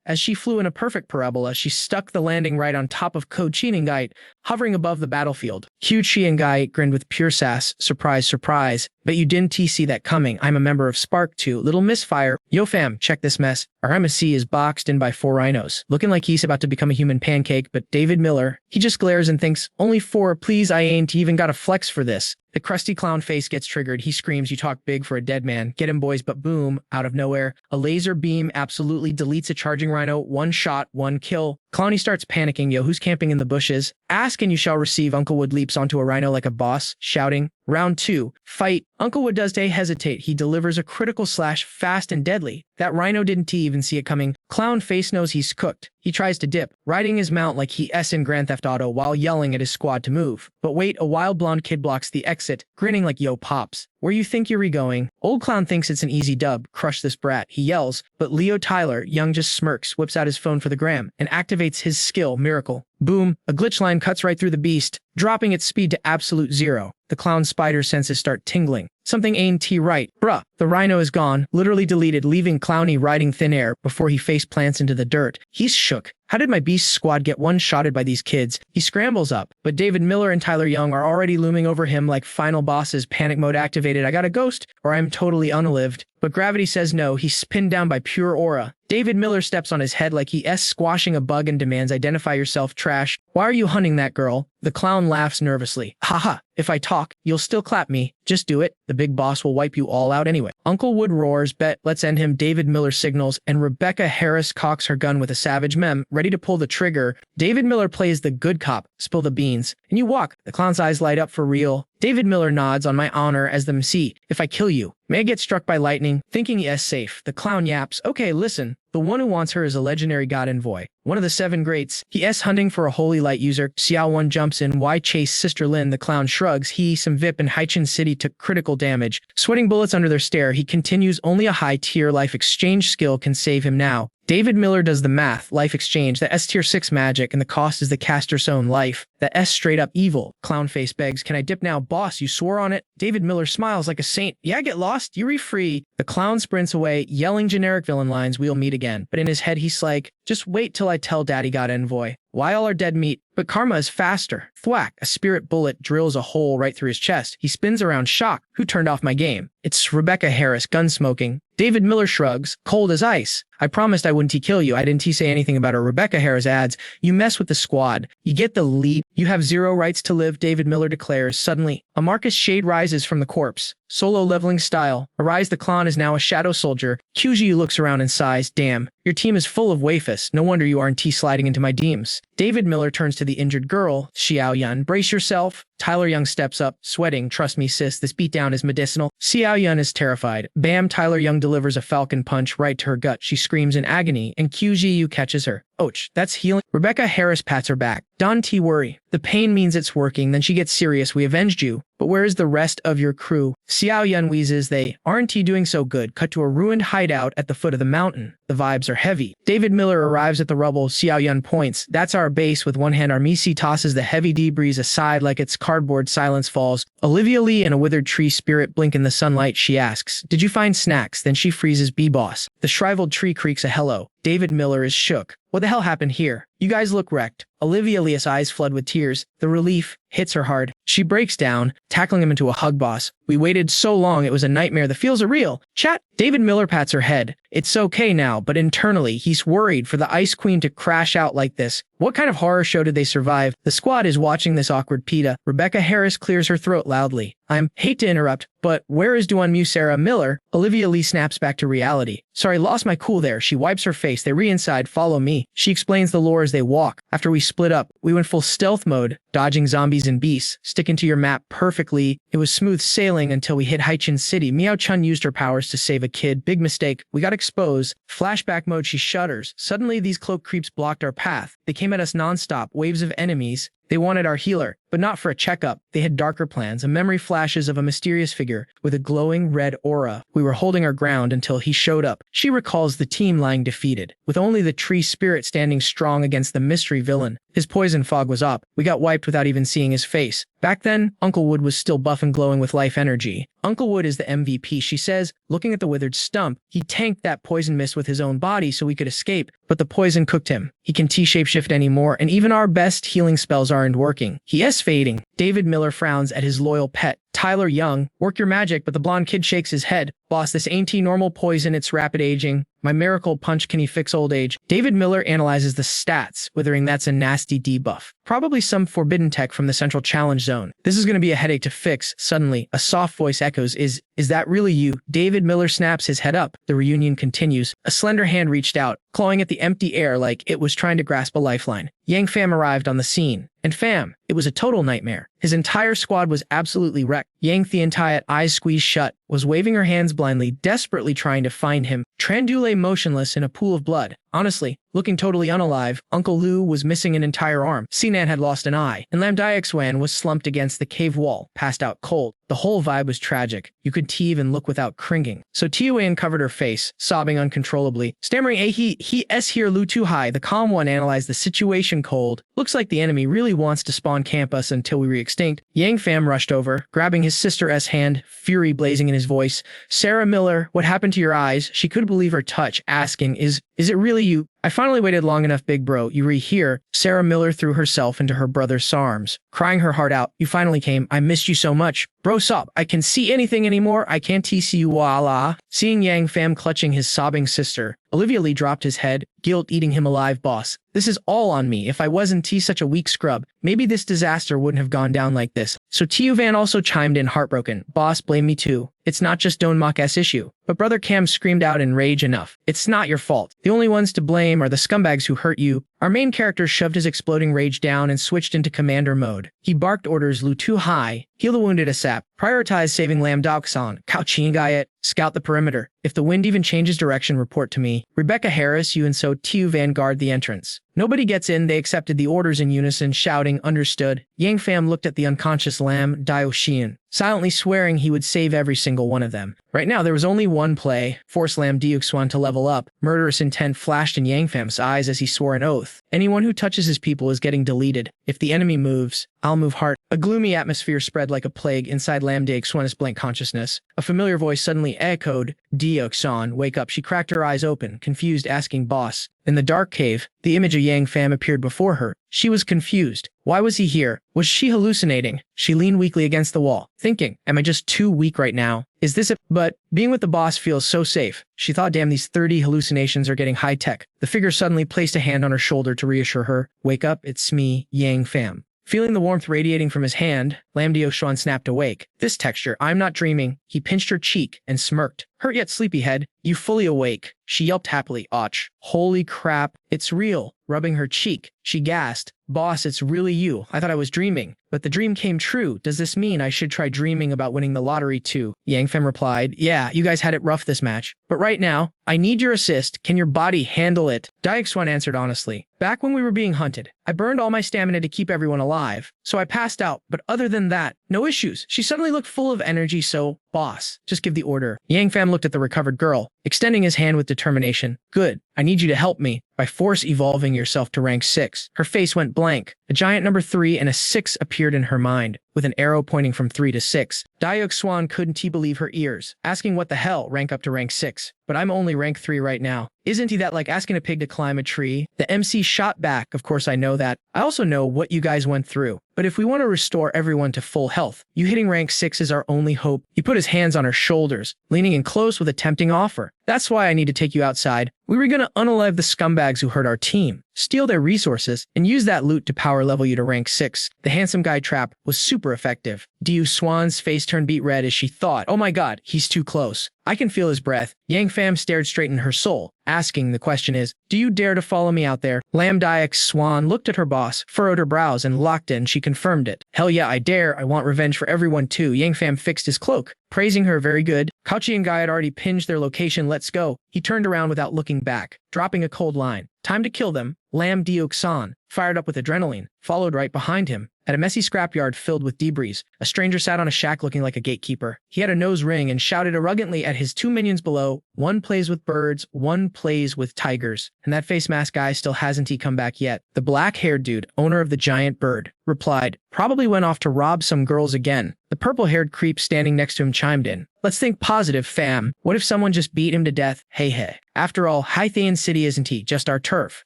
As she flew in a perfect parabola, she stuck the landing right on top of Ko Chinangite, hovering above the battlefield. Q Chiangite grinned with pure sass. Surprise, surprise. Bet you didn't see that coming. I'm a member of Spark 2. Little misfire. Yo fam, check this mess. Our MSC is boxed in by 4 rhinos, looking like he's about to become a human pancake, but David Miller, he just glares and thinks, only 4, please, I ain't even got a flex for this. The crusty clown face gets triggered. He screams, you talk big for a dead man. Get him, boys, but boom, out of nowhere, a laser beam absolutely deletes a charging rhino. 1 shot, 1 kill. Clowny starts panicking. Yo, who's camping in the bushes? Ask and you shall receive. Uncle Wood leaps onto a rhino like a boss, shouting, Round 2. Fight. Uncle Wood does not hesitate. He delivers a critical slash fast and deadly. That rhino didn't even see it coming. Clown face knows he's cooked. He tries to dip, riding his mount like he in Grand Theft Auto while yelling at his squad to move. But wait, a wild blonde kid blocks the exit, grinning like yo pops. Where you think you're going? Old clown thinks it's an easy dub. Crush this brat, he yells. But Leo Tyler, young, just smirks, whips out his phone for the gram, and activates his skill, Miracle. Boom, a glitch line cuts right through the beast, dropping its speed to absolute 0. The clown's spider senses start tingling. Something ain't right. Bruh, the rhino is gone, literally deleted, leaving Clowny riding thin air before he face plants into the dirt. He's shook. How did my beast squad get one-shotted by these kids? He scrambles up, but David Miller and Tyler Young are already looming over him like final bosses. Panic mode activated. I got a ghost, or I'm totally unalived. But gravity says no. He's pinned down by pure aura. David Miller steps on his head like he's squashing a bug and demands, identify yourself, trash. Why are you hunting that girl? The clown laughs nervously. Haha, if I talk, you'll still clap me. Just do it. The big boss will wipe you all out anyway. Uncle Wood roars, bet, let's end him. David Miller signals, and Rebecca Harris cocks her gun with a savage mem, ready to pull the trigger. David Miller plays the good cop, spill the beans, and you walk. The clown's eyes light up for real. David Miller nods on my honor as the MC. If I kill you, may I get struck by lightning? Thinking yes safe, the clown yaps. Okay, listen. The one who wants her is a legendary god envoy, one of the 7 greats. He hunting for a holy light user. Xiao 1 jumps in. Why chase Sister Lin? The clown shrugs. Some VIP in Haichin City took critical damage. Sweating bullets under their stare, he continues. Only a high-tier life exchange skill can save him now. David Miller does the math. Life exchange, the S tier 6 magic, and the cost is the caster's own life. The S straight up evil. Clownface begs, can I dip now? Boss, you swore on it. David Miller smiles like a saint. Yeah, get lost. You free. The clown sprints away, yelling generic villain lines. We'll meet again. But in his head, he's like, just wait till I tell Daddy God Envoy. Why all our dead meat? But karma is faster. Thwack, a spirit bullet drills a hole right through his chest. He spins around shocked. Who turned off my game? It's Rebecca Harris, gun smoking. David Miller shrugs, cold as ice. I promised I wouldn't kill you. I didn't say anything about her. Rebecca Harris adds, you mess with the squad. You get the lead. You have 0 rights to live, David Miller declares. Suddenly, a Marcus shade rises from the corpse. Solo leveling style. Arise, the clown is now a shadow soldier. Kyuji looks around and sighs, damn. Your team is full of wafus. No wonder you aren't sliding into my deems. David Miller turns to the injured girl. Xiao Yun, brace yourself. Tyler Young steps up, sweating. Trust me, sis, this beatdown is medicinal. Xiao Yun is terrified. Bam, Tyler Young delivers a falcon punch right to her gut. She screams in agony, and Kyuji catches her. Ouch, that's healing. Rebecca Harris pats her back. Don't worry. The pain means it's working. Then she gets serious. We avenged you. But where is the rest of your crew? Xiao Yun wheezes. They aren't doing so good. Cut to a ruined hideout at the foot of the mountain. The vibes are heavy. David Miller arrives at the rubble. Xiao Yun points. That's our base. With one hand, Armisi tosses the heavy debris aside like it's cardboard. Silence falls. Olivia Lee and a withered tree spirit blink in the sunlight. She asks, did you find snacks? Then she freezes. B-boss. The shriveled tree creaks a hello. David Miller is shook. What the hell happened here? You guys look wrecked. Olivia Lee's eyes flood with tears. The relief hits her hard. She breaks down, tackling him into a hug. Boss, we waited so long, it was a nightmare. The feels are real. Chat. David Miller pats her head. It's okay now, but internally, he's worried for the Ice Queen to crash out like this. What kind of horror show did they survive? The squad is watching this awkward PETA. Rebecca Harris clears her throat loudly. Hate to interrupt, but where is Duan Sarah Miller? Olivia Lee snaps back to reality. Sorry, lost my cool there. She wipes her face. They re-inside, follow me. She explains the lore as they walk. After we split up, we went full stealth mode, dodging zombies and beasts, sticking to your map perfectly. It was smooth sailing until we hit Haichin City. Miao Chun used her powers to save a kid. Big mistake. We got exposed. Flashback mode, she shudders. Suddenly, these cloak creeps blocked our path. They came at us nonstop, waves of enemies. They wanted our healer, but not for a checkup. They had darker plans. A memory flashes of a mysterious figure with a glowing red aura. We were holding our ground until he showed up. She recalls the team lying defeated, with only the tree spirit standing strong against the mystery villain. His poison fog was up. We got wiped without even seeing his face. Back then, Uncle Wood was still buff and glowing with life energy. Uncle Wood is the MVP, she says, looking at the withered stump. He tanked that poison mist with his own body so we could escape, but the poison cooked him. He can T-shapeshift anymore, and even our best healing spells aren't working. He is fading. David Miller frowns at his loyal pet. Tyler Young, work your magic, but the blonde kid shakes his head. Boss, this ain't normal poison, it's rapid aging. My miracle punch, can he fix old age? David Miller analyzes the stats, withering that's a nasty debuff. Probably some forbidden tech from the central challenge zone. This is going to be a headache to fix. Suddenly, a soft voice echoes, Is that really you? David Miller snaps his head up. The reunion continues. A slender hand reached out, clawing at the empty air like it was trying to grasp a lifeline. Yang Fam arrived on the scene. And fam, it was a total nightmare. His entire squad was absolutely wrecked. Yang Thientayat, eyes squeezed shut, was waving her hands blindly, desperately trying to find him. Trandu lay motionless in a pool of blood. Honestly, looking totally unalive. Uncle Lu was missing an entire arm. Sinan had lost an eye. And Lam Diaxwan was slumped against the cave wall, passed out cold. The whole vibe was tragic. You could teave and look without cringing. So Tiuan covered her face, sobbing uncontrollably. Stammering, he s here Lu too high. The calm one analyzed the situation cold. Looks like the enemy really wants to spawn camp us until we re-extinct. Yang Fam rushed over, grabbing his sister's hand, fury blazing in his voice. Sarah Miller, what happened to your eyes? She couldn't believe her touch, asking, Is it really you? I finally waited long enough, big bro. You re-here. Sarah Miller threw herself into her brother's arms, crying her heart out. You finally came. I missed you so much. Bro, stop. I can see anything anymore. I can't see you, voila. Seeing Yang Fam clutching his sobbing sister, Olivia Lee dropped his head, guilt eating him alive, boss. This is all on me. If I wasn't such a weak scrub, maybe this disaster wouldn't have gone down like this. So Tiu Van also chimed in, heartbroken. Boss, blame me too. It's not just Don Mok's issue. But Brother Cam screamed out in rage, enough. It's not your fault. The only ones to blame are the scumbags who hurt you. Our main character shoved his exploding rage down and switched into commander mode. He barked orders, Lu too high, heal the wounded ASAP, prioritize saving Lam Daoxan, Kao Chingayet, scout the perimeter. If the wind even changes direction, report to me. Rebecca Harris, you and so Tiu Van guard the entrance. Nobody gets in, they accepted the orders in unison, shouting, understood. Yang Fam looked at the unconscious Lam Daoxian, silently swearing he would save every single one of them. Right now, there was only one play, force Lam Diuxuan to level up. Murderous intent flashed in Yang Fam's eyes as he swore an oath. Anyone who touches his people is getting deleted. If the enemy moves, I'll move hard. A gloomy atmosphere spread like a plague inside Lam Diuxuan's blank consciousness. A familiar voice suddenly echoed, Diuxuan, wake up. She cracked her eyes open, confused, asking, boss. In the dark cave, the image of Yang Fam appeared before her. She was confused. Why was he here? Was she hallucinating? She leaned weakly against the wall, thinking, am I just too weak right now? Is this a— But being with the boss feels so safe. She thought, damn, these 30 hallucinations are getting high tech. The figure suddenly placed a hand on her shoulder to reassure her. Wake up, it's me, Yang Fam. Feeling the warmth radiating from his hand, Lam Diuxuan snapped awake. This texture, I'm not dreaming. He pinched her cheek and smirked. Hurt yet sleepyhead, you fully awake. She yelped happily, Och. Holy crap, it's real. Rubbing her cheek, she gasped. Boss, it's really you. I thought I was dreaming. But the dream came true. Does this mean I should try dreaming about winning the lottery too? Yang Fem replied, yeah, you guys had it rough this match. But right now, I need your assist. Can your body handle it? Diaxuan answered honestly. Back when we were being hunted, I burned all my stamina to keep everyone alive. So I passed out, but other than that, no issues. She suddenly looked full of energy, so, boss, just give the order. Yang Fam looked at the recovered girl, extending his hand with determination. Good. I need you to help me by force evolving yourself to rank 6. Her face went blank. A giant number 3 and a 6 appeared in her mind, with an arrow pointing from 3 to 6. Diaxuan couldn't believe her ears, asking what the hell, rank up to rank 6. But I'm only rank 3 right now. Isn't he that like asking a pig to climb a tree? The MC shot back, of course I know that. I also know what you guys went through. But if we want to restore everyone to full health, you hitting rank 6 is our only hope. He put his hands on her shoulders, leaning in close with a tempting offer. That's why I need to take you outside. We were gonna unalive the scumbags who hurt our team, steal their resources, and use that loot to power level you to rank 6. The handsome guy trap was super effective. Diuxuan's face turned beet red as she thought, oh my god, he's too close. I can feel his breath. Yang Fam stared straight in her soul, asking, the question is, do you dare to follow me out there? Lam Diaxuan looked at her boss, furrowed her brows, and locked in. She confirmed it. Hell yeah, I dare. I want revenge for everyone too. Yang Fam fixed his cloak, praising her very good. Kauchi and Guy had already pinged their location. Let's go. He turned around without looking back, dropping a cold line. Time to kill them. Lam Diuxuan fired up with adrenaline, followed right behind him. At a messy scrapyard filled with debris, a stranger sat on a shack looking like a gatekeeper. He had a nose ring and shouted arrogantly at his 2 minions below, one plays with birds, one plays with tigers. And that face mask guy still hasn't come back yet. The black-haired dude, owner of the giant bird, replied, probably went off to rob some girls again. The purple-haired creep standing next to him chimed in. Let's think positive, fam. What if someone just beat him to death? Hey hey. After all, Hythaean City isn't he, just our turf.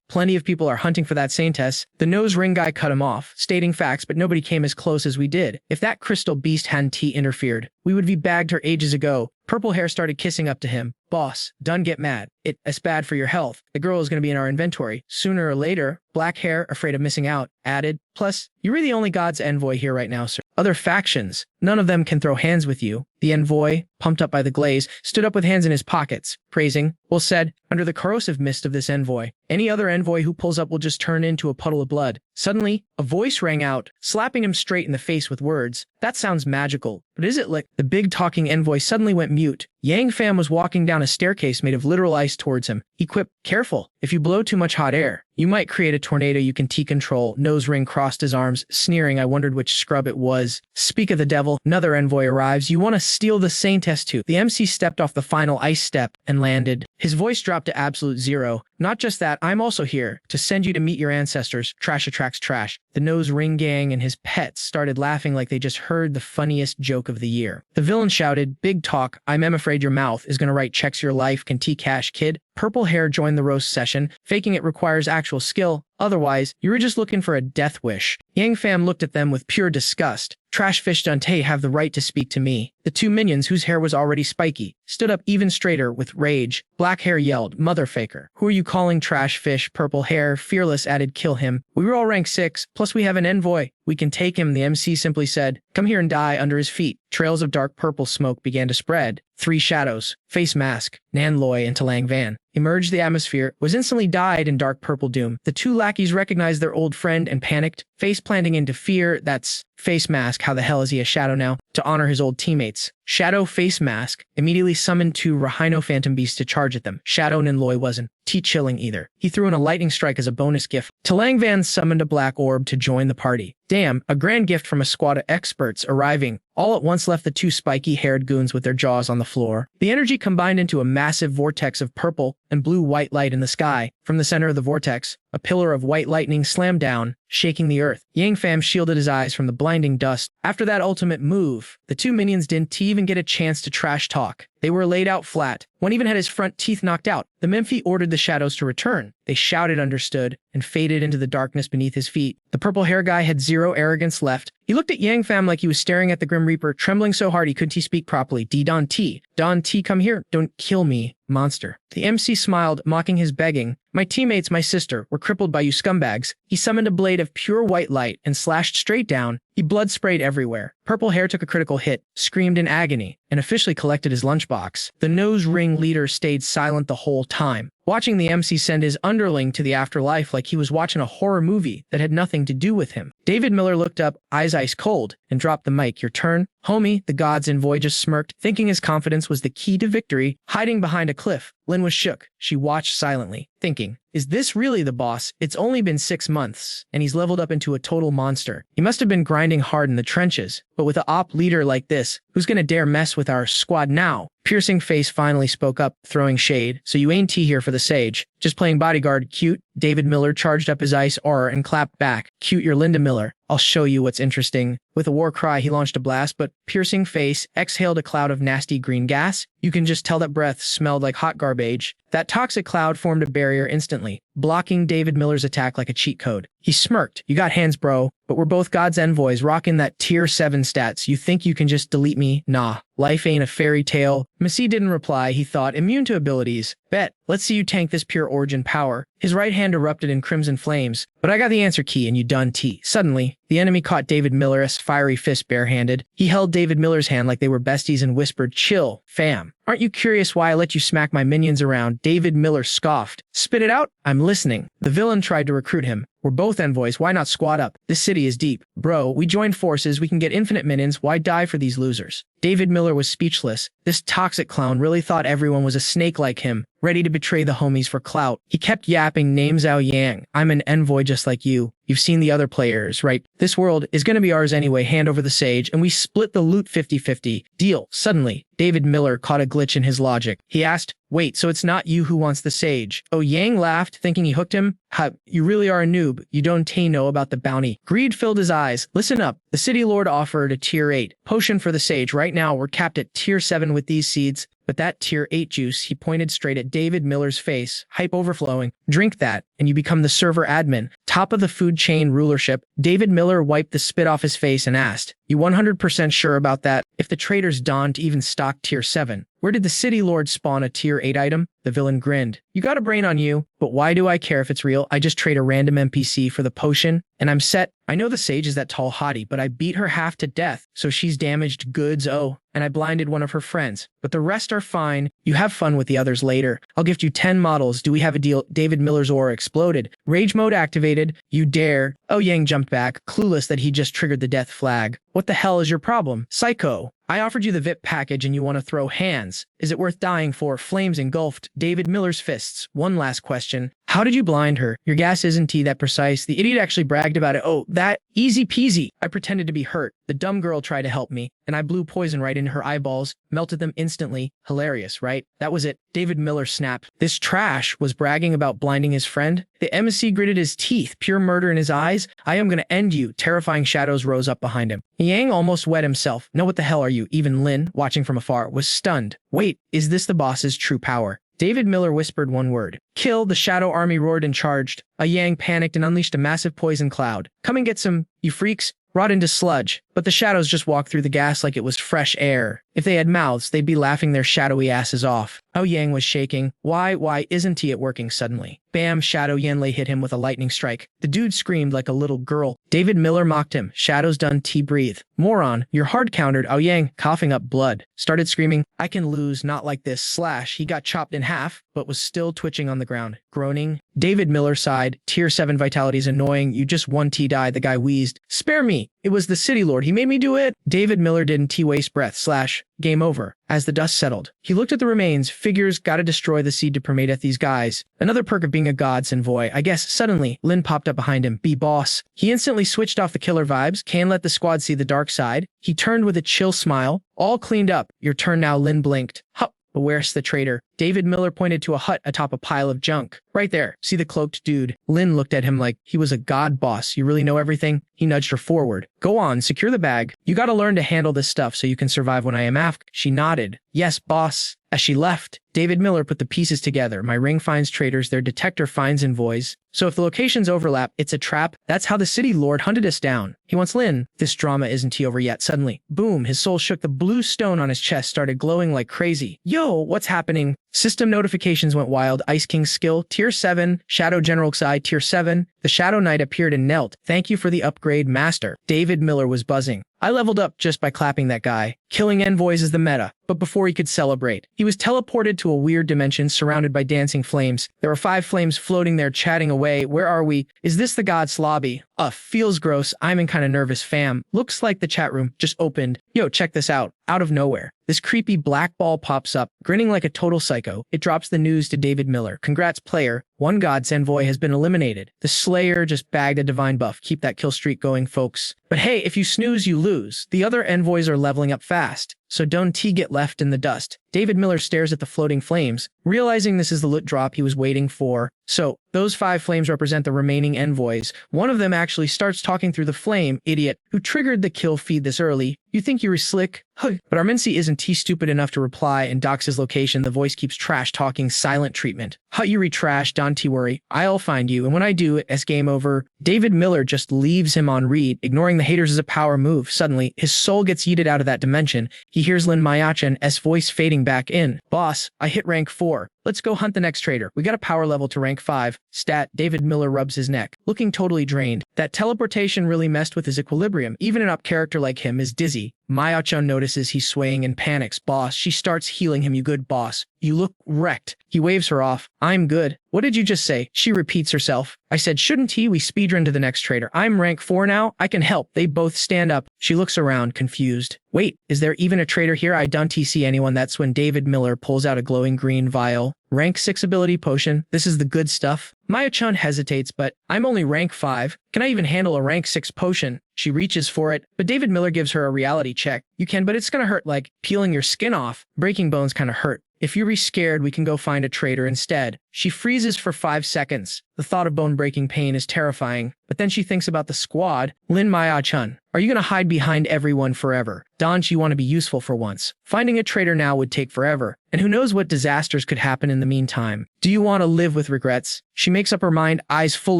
Plenty of people are hunting for that Saintess. The nose ring guy cut him off, stating facts, but nobody came as close as we did. If that crystal beast hadn't interfered, we would be bagged her ages ago. Purple hair started kissing up to him. Boss, done get mad. It's bad for your health. The girl is going to be in our inventory. Sooner or later, black hair, afraid of missing out, added. Plus, you're really the only god's envoy here right now, sir. Other factions, none of them can throw hands with you. The envoy, pumped up by the glaze, stood up with hands in his pockets, praising. Well said, under the corrosive mist of this envoy. Any other envoy who pulls up will just turn into a puddle of blood. Suddenly, a voice rang out, slapping him straight in the face with words. That sounds magical, but is it like the big talking envoy suddenly went mute? Yang Fam was walking down a staircase made of literal ice towards him. He quipped, careful, if you blow too much hot air, you might create a tornado you can T-control. Nose ring crossed his arms, sneering. I wondered which scrub it was. Speak of the devil, another envoy arrives. You want to steal the Saintess too. The MC stepped off the final ice step and landed. His voice dropped to absolute zero. Not just that, I'm also here to send you to meet your ancestors. Trash attracts trash. The nose ring gang and his pets started laughing like they just heard the funniest joke of the year. The villain shouted, big talk, I'm afraid your mouth is gonna write checks your life can T-cash, kid. Purple hair joined the roast session. Faking it requires actual skill. Otherwise, you were just looking for a death wish. Yang Fam looked at them with pure disgust. Trash fish Dante have the right to speak to me. The two minions, whose hair was already spiky, stood up even straighter with rage. Black hair yelled, motherfaker. Who are you calling trash fish? Purple hair, fearless, added, kill him. We were all rank 6, plus we have an envoy. We can take him, the MC simply said. Come here and die under his feet. Trails of dark purple smoke began to spread. 3 shadows, face mask, Nan Loy and Talang Van, emerged the atmosphere, was instantly dyed in dark purple doom. The two lackeys recognized their old friend and panicked, face planting into fear. That's face mask, how the hell is he a shadow now? To honor his old teammates. Shadow face mask immediately summoned 2 Rhino phantom beasts to charge at them. Shadow Ninloy wasn't chilling either. He threw in a lightning strike as a bonus gift. Talang Van summoned a black orb to join the party. Damn, a grand gift from a squad of experts arriving all at once left the 2 spiky-haired goons with their jaws on the floor. The energy combined into a massive vortex of purple and blue-white light in the sky. From the center of the vortex, a pillar of white lightning slammed down, shaking the earth. Yang Fam shielded his eyes from the blinding dust. After that ultimate move, the 2 minions didn't even get a chance to trash talk. They were laid out flat. One even had his front teeth knocked out. The Memphi ordered the shadows to return. They shouted understood and faded into the darkness beneath his feet. The purple hair guy had zero arrogance left. He looked at Yang Fam like he was staring at the Grim Reaper, trembling so hard he couldn't speak properly. Don T, come here. Don't kill me, monster. The MC smiled, mocking his begging. My teammates, my sister, were crippled by you scumbags. He summoned a blade of pure white light and slashed straight down. He blood sprayed everywhere. Purple hair took a critical hit, screamed in agony, and officially collected his lunchbox. The nose ring leader stayed silent the whole time, watching the MC send his underling to the afterlife like he was watching a horror movie that had nothing to do with him. David Miller looked up, eyes ice cold, and dropped the mic. Your turn? Homie, the god's envoy just smirked, thinking his confidence was the key to victory. Hiding behind a cliff, Lynn was shook. She watched silently, thinking, is this really the boss? It's only been 6 months, and he's leveled up into a total monster. He must have been grinding hard in the trenches, but with an op leader like this, who's gonna dare mess with our squad now? Piercing Face finally spoke up, throwing shade. So you ain't here for the sage, just playing bodyguard, cute? David Miller charged up his ice aura and clapped back. Cute, you're Linda Miller. I'll show you what's interesting. With a war cry, he launched a blast, but Piercing Face exhaled a cloud of nasty green gas. You can just tell that breath smelled like hot garbage. That toxic cloud formed a barrier instantly, blocking David Miller's attack like a cheat code. He smirked. You got hands, bro, but we're both God's envoys rocking that tier 7 stats. You think you can just delete me? Nah, life ain't a fairy tale. Messi didn't reply. He thought, immune to abilities. Bet. Let's see you tank this pure origin power. His right hand erupted in crimson flames. But I got the answer key and you done T. Suddenly, the enemy caught David Miller's fiery fist barehanded. He held David Miller's hand like they were besties and whispered, chill, fam. Aren't you curious why I let you smack my minions around? David Miller scoffed. Spit it out? I'm listening. The villain tried to recruit him. We're both envoys, why not squad up? This city is deep. Bro, we joined forces, we can get infinite minions, why die for these losers? David Miller was speechless. This toxic clown really thought everyone was a snake like him, ready to betray the homies for clout. He kept yapping, name Xiao Yang. I'm an envoy just like you. You've seen the other players, right? This world is going to be ours anyway. Hand over the sage, and we split the loot 50-50. Deal. Suddenly, David Miller caught a glitch in his logic. He asked, wait, so it's not you who wants the sage? Oh, Yang laughed, thinking he hooked him. Ha, you really are a noob. You don't know about the bounty. Greed filled his eyes. Listen up. The city lord offered a tier 8 potion for the sage. Right now, we're capped at tier 7 with these seeds. But that tier 8 juice, he pointed straight at David Miller's face, hype overflowing. Drink that, and you become the server admin, top of the food chain rulership. David Miller wiped the spit off his face and asked, you 100% sure about that? If the traders don't even stock tier 7, where did the city lord spawn a tier 8 item? The villain grinned. You got a brain on you, but why do I care if it's real? I just trade a random NPC for the potion, and I'm set. I know the sage is that tall hottie, but I beat her half to death, so she's damaged goods, and I blinded one of her friends. But the rest are fine. You have fun with the others later. I'll gift you 10 models. Do we have a deal? David Miller's aura exploded. Rage mode activated. You dare. Oh, Yang jumped back, clueless that he just triggered the death flag. What the hell is your problem? Psycho. I offered you the VIP package and you want to throw hands. Is it worth dying for? Flames engulfed David Miller's fists. One last question. How did you blind her? Your gas isn't that precise. The idiot actually bragged about it. Oh, that easy peasy. I pretended to be hurt. The dumb girl tried to help me, and I blew poison right into her eyeballs, melted them instantly. Hilarious, right? That was it. David Miller snapped. This trash was bragging about blinding his friend. The MC gritted his teeth, pure murder in his eyes. I am gonna end you. Terrifying shadows rose up behind him. Yang almost wet himself. No, what the hell are you? Even Lin, watching from afar, was stunned. Wait, is this the boss's true power? David Miller whispered one word. Kill. The shadow army roared and charged. A Yang panicked and unleashed a massive poison cloud. Come and get some, you freaks. Rot into sludge. But the shadows just walked through the gas like it was fresh air. If they had mouths, they'd be laughing their shadowy asses off. Oh, Yang was shaking. Why isn't it working suddenly? Bam, Shadow Yanlei hit him with a lightning strike. The dude screamed like a little girl. David Miller mocked him. Shadows done breathe. Moron, you're hard countered. Oh, Yang, coughing up blood, started screaming, I can lose, not like this. Slash, he got chopped in half, but was still twitching on the ground, groaning. David Miller sighed. Tier 7 vitality's annoying. You just one die. The guy wheezed. Spare me. It was the city lord. He made me do it. David Miller didn't waste breath. Slash, game over. As the dust settled, he looked at the remains. Figures, gotta destroy the seed to permate these guys. Another perk of being a god, Sinvoy. I guess. Suddenly, Lin popped up behind him. Be boss. He instantly switched off the killer vibes. Can't let the squad see the dark side. He turned with a chill smile. All cleaned up. Your turn now. Lin blinked. Hup. But where's the traitor? David Miller pointed to a hut atop a pile of junk. Right there. See the cloaked dude? Lin looked at him like he was a god boss. You really know everything? He nudged her forward. Go on, secure the bag. You gotta learn to handle this stuff so you can survive when I am afk. She nodded. Yes, boss. As she left, David Miller put the pieces together. My ring finds traitors, their detector finds envoys. So if the locations overlap, it's a trap. That's how the city lord hunted us down. He wants Lin. This drama isn't over yet. Suddenly, boom, his soul shook. The blue stone on his chest started glowing like crazy. Yo, what's happening? System notifications went wild. Ice King skill, tier 7. Shadow General Xi, tier 7. The Shadow Knight appeared and knelt. Thank you for the upgrade, master. David Miller was buzzing. I leveled up just by clapping that guy. Killing envoys is the meta. But before he could celebrate, he was teleported to a weird dimension surrounded by dancing flames. There were 5 flames floating there chatting away. Where are we? Is this the god's lobby? Feels gross. I'm in kinda nervous, fam. Looks like the chat room just opened. Yo, check this out. Out of nowhere, this creepy black ball pops up, grinning like a total psycho. It drops the news to David Miller. Congrats, player. One god's envoy has been eliminated. The Slayer just bagged a divine buff. Keep that kill streak going, folks. But hey, if you snooze, you lose. The other envoys are leveling up fast, so don't get left in the dust. David Miller stares at the floating flames, realizing this is the loot drop he was waiting for. So, those 5 flames represent the remaining envoys. One of them actually starts talking through the flame. Idiot. Who triggered the kill feed this early? You think you were slick? Huh. But Armincy isn't stupid enough to reply and docks his location. The voice keeps trash talking, silent treatment. Huh, you retrash, don't worry. I'll find you, and when I do, it's game over. David Miller just leaves him on read, ignoring the haters as a power move. Suddenly, his soul gets yeeted out of that dimension. He hears Lin Mayachen's voice fading back in. Boss, I hit rank 4. Let's go hunt the next traitor. We got a power level to rank 5. Stat, David Miller rubs his neck, looking totally drained. That teleportation really messed with his equilibrium. Even an up character like him is dizzy. Maya-chan notices he's swaying and panics. Boss, she starts healing him. You good, boss? You look wrecked. He waves her off. I'm good. What did you just say? She repeats herself. I said, shouldn't we speedrun to the next traitor? I'm rank 4 now. I can help. They both stand up. She looks around, confused. Wait, is there even a traitor here? I don't see anyone. That's when David Miller pulls out a glowing green vial. Rank 6 ability potion. This is the good stuff. Maya-chan hesitates, but I'm only rank 5. Can I even handle a rank 6 potion? She reaches for it, but David Miller gives her a reality check. You can, but it's gonna hurt, like peeling your skin off. Breaking bones kinda hurt. If you're scared, we can go find a traitor instead. She freezes for 5 seconds. The thought of bone-breaking pain is terrifying, but then she thinks about the squad. Lin Maya-chan, are you gonna hide behind everyone forever? Don't you want to be useful for once? Finding a traitor now would take forever, and who knows what disasters could happen in the meantime. Do you want to live with regrets? She makes up her mind, eyes full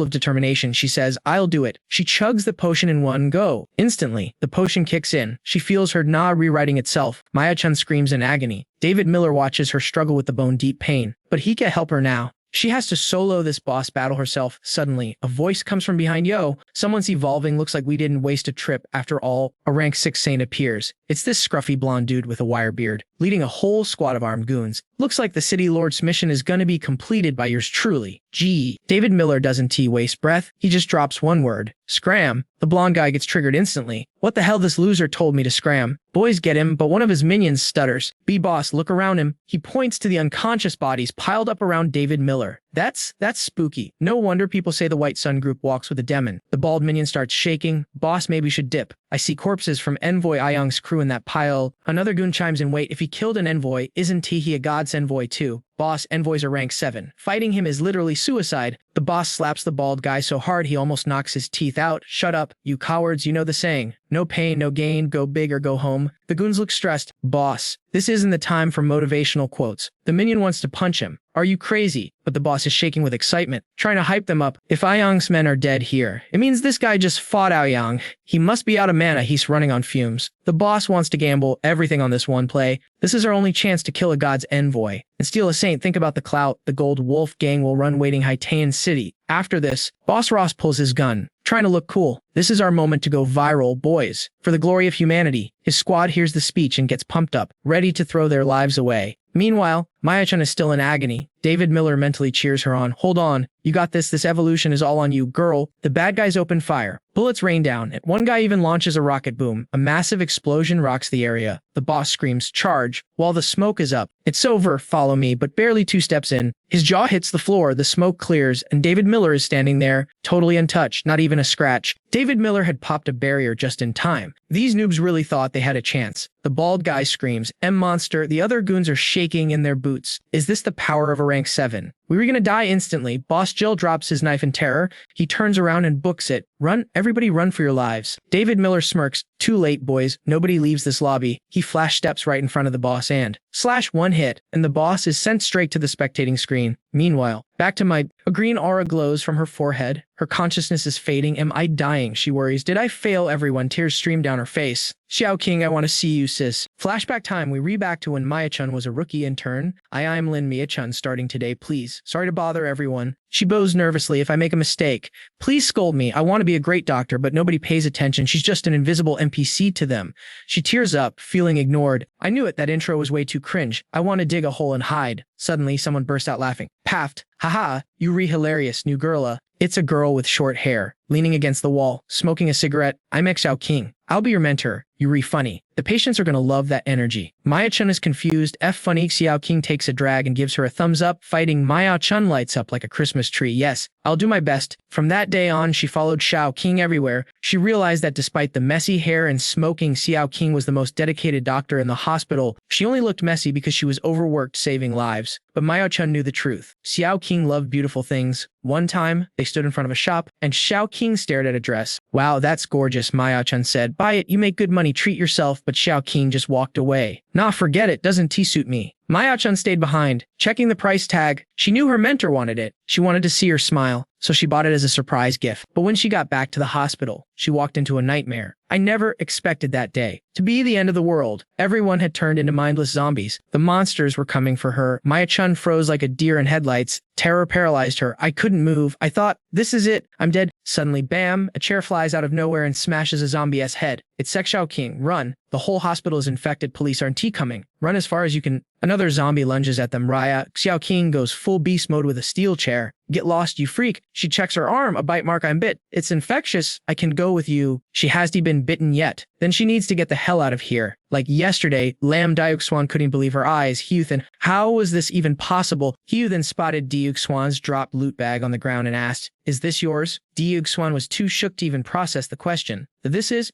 of determination. She says, I'll do it. She chugs the potion in one go. Instantly, the potion kicks in. She feels her na rewriting itself. Maya-chan screams in agony. David Miller watches her struggle with the bone-deep pain, but he can't help her now. She has to solo this boss battle herself. Suddenly, a voice comes from behind. Yo, someone's evolving. Looks like we didn't waste a trip. After all, a rank 6 saint appears. It's this scruffy blonde dude with a wire beard, leading a whole squad of armed goons. Looks like the city lord's mission is gonna be completed by yours truly. Gee. David Miller doesn't waste breath. He just drops one word. Scram. The blonde guy gets triggered instantly. What the hell, this loser told me to scram. Boys get him, but one of his minions stutters. B-boss, look around him. He points to the unconscious bodies piled up around David Miller. That's spooky. No wonder people say the White Sun group walks with a demon. The bald minion starts shaking. Boss, maybe should dip. I see corpses from Envoy Ayang's crew in that pile. Another goon chimes in, wait, if he killed an envoy, isn't he a god's envoy too? Boss, envoys are rank 7. Fighting him is literally suicide. The boss slaps the bald guy so hard he almost knocks his teeth out. Shut up, you cowards, you know the saying. No pain, no gain, go big or go home. The goons look stressed. Boss, this isn't the time for motivational quotes. The minion wants to punch him. Are you crazy? But the boss is shaking with excitement, trying to hype them up. If Ayang's men are dead here, it means this guy just fought Ayang. He must be out of mana, he's running on fumes. The boss wants to gamble everything on this one play. This is our only chance to kill a god's envoy and steal a saint. Think about the clout. The Gold Wolf gang will run waiting Haitian City. After this, Boss Ross pulls his gun, trying to look cool. This is our moment to go viral, boys. For the glory of humanity. His squad hears the speech and gets pumped up, ready to throw their lives away. Meanwhile, Maya-chan is still in agony. David Miller mentally cheers her on. Hold on, you got this. This evolution is all on you, girl. The bad guys open fire. Bullets rain down, and one guy even launches a rocket boom. A massive explosion rocks the area. The boss screams, charge, while the smoke is up. It's over, follow me, but barely 2 steps in. His jaw hits the floor, the smoke clears, and David Miller is standing there, totally untouched, not even a scratch. David Miller had popped a barrier just in time. These noobs really thought they had a chance. The bald guy screams, M-monster, the other goons are shaking in their boots. Is this the power of a rank 7? We were gonna die instantly. Boss Jill drops his knife in terror. He turns around and books it. Run, everybody run for your lives. David Miller smirks. Too late, boys. Nobody leaves this lobby. He flash steps right in front of the boss and slash one hit, and the boss is sent straight to the spectating screen. Meanwhile, back to my... A green aura glows from her forehead. Her consciousness is fading. Am I dying? She worries. Did I fail everyone? Tears stream down her face. Xiao King, I want to see you, sis. Flashback time. We re-back to when Maya-chan was a rookie intern. I'm Lin Mia-chan starting today, please. Sorry to bother everyone. She bows nervously. If I make a mistake, please scold me. I want to be a great doctor, but nobody pays attention. She's just an invisible NPC to them. She tears up, feeling ignored. I knew it. That intro was way too cringe. I want to dig a hole and hide. Suddenly, someone burst out laughing. Paft. Haha, you hilarious new girla. It's a girl with short hair, leaning against the wall, smoking a cigarette. I'm Xiao King. I'll be your mentor. You funny. The patients are gonna love that energy. Maya-chan is confused. Funny. Xiao King takes a drag and gives her a thumbs up. Fighting Maya-chan lights up like a Christmas tree. Yes, I'll do my best. From that day on, she followed Xiao King everywhere. She realized that despite the messy hair and smoking, Xiao King was the most dedicated doctor in the hospital. She only looked messy because she was overworked saving lives. But Maya-chan knew the truth. Xiao King loved beautiful things. One time, they stood in front of a shop, and Xiao King stared at a dress. Wow, that's gorgeous, Maya-chan said. Buy it, you make good money, treat yourself. But Xiao King just walked away. Nah, forget it, doesn't suit me. Maya-chan stayed behind, checking the price tag. She knew her mentor wanted it. She wanted to see her smile, so she bought it as a surprise gift. But when she got back to the hospital, she walked into a nightmare. I never expected that day to be the end of the world. Everyone had turned into mindless zombies. The monsters were coming for her. Maya-chan froze like a deer in headlights. Terror paralyzed her. I couldn't move. I thought, this is it. I'm dead. Suddenly, bam, a chair flies out of nowhere and smashes a zombie's head. It's Xiao King. Run. The whole hospital is infected. Police aren't coming. Run as far as you can. Another zombie lunges at them. Raya. Xiao King goes full beast mode with a steel chair. Get lost, you freak. She checks her arm. A bite mark. I'm bit. It's infectious. I can go with you. She hasn't been bitten yet. Then she needs to get the hell out of here. Like yesterday, Lam Diuk couldn't believe her eyes. Hyuthan, how was this even possible? Hyuthan spotted Diuk dropped loot bag on the ground and asked, is this yours? Diuk was too shook to even process the question.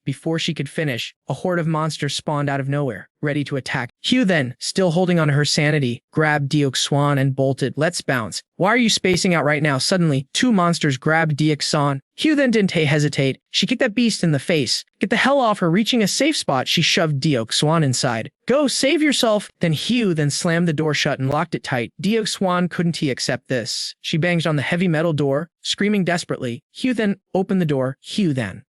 Before she could finish, a horde of monsters spawned out of nowhere, ready to attack. Hyuthan, still holding on to her sanity, grabbed Diuk and bolted. Let's bounce. Why are you spacing out right now? Suddenly, two monsters grabbed Diuk. Hyuthan didn't hesitate. She kicked that beast in the face. Get the hell off her. Reaching a safe spot, she shoved Diuk inside. Go, save yourself. Then Hyuthan slammed the door shut and locked it tight. Diuk couldn't accept this. She banged on the heavy metal door, screaming desperately. Hyuthan opened the door. Hyuthan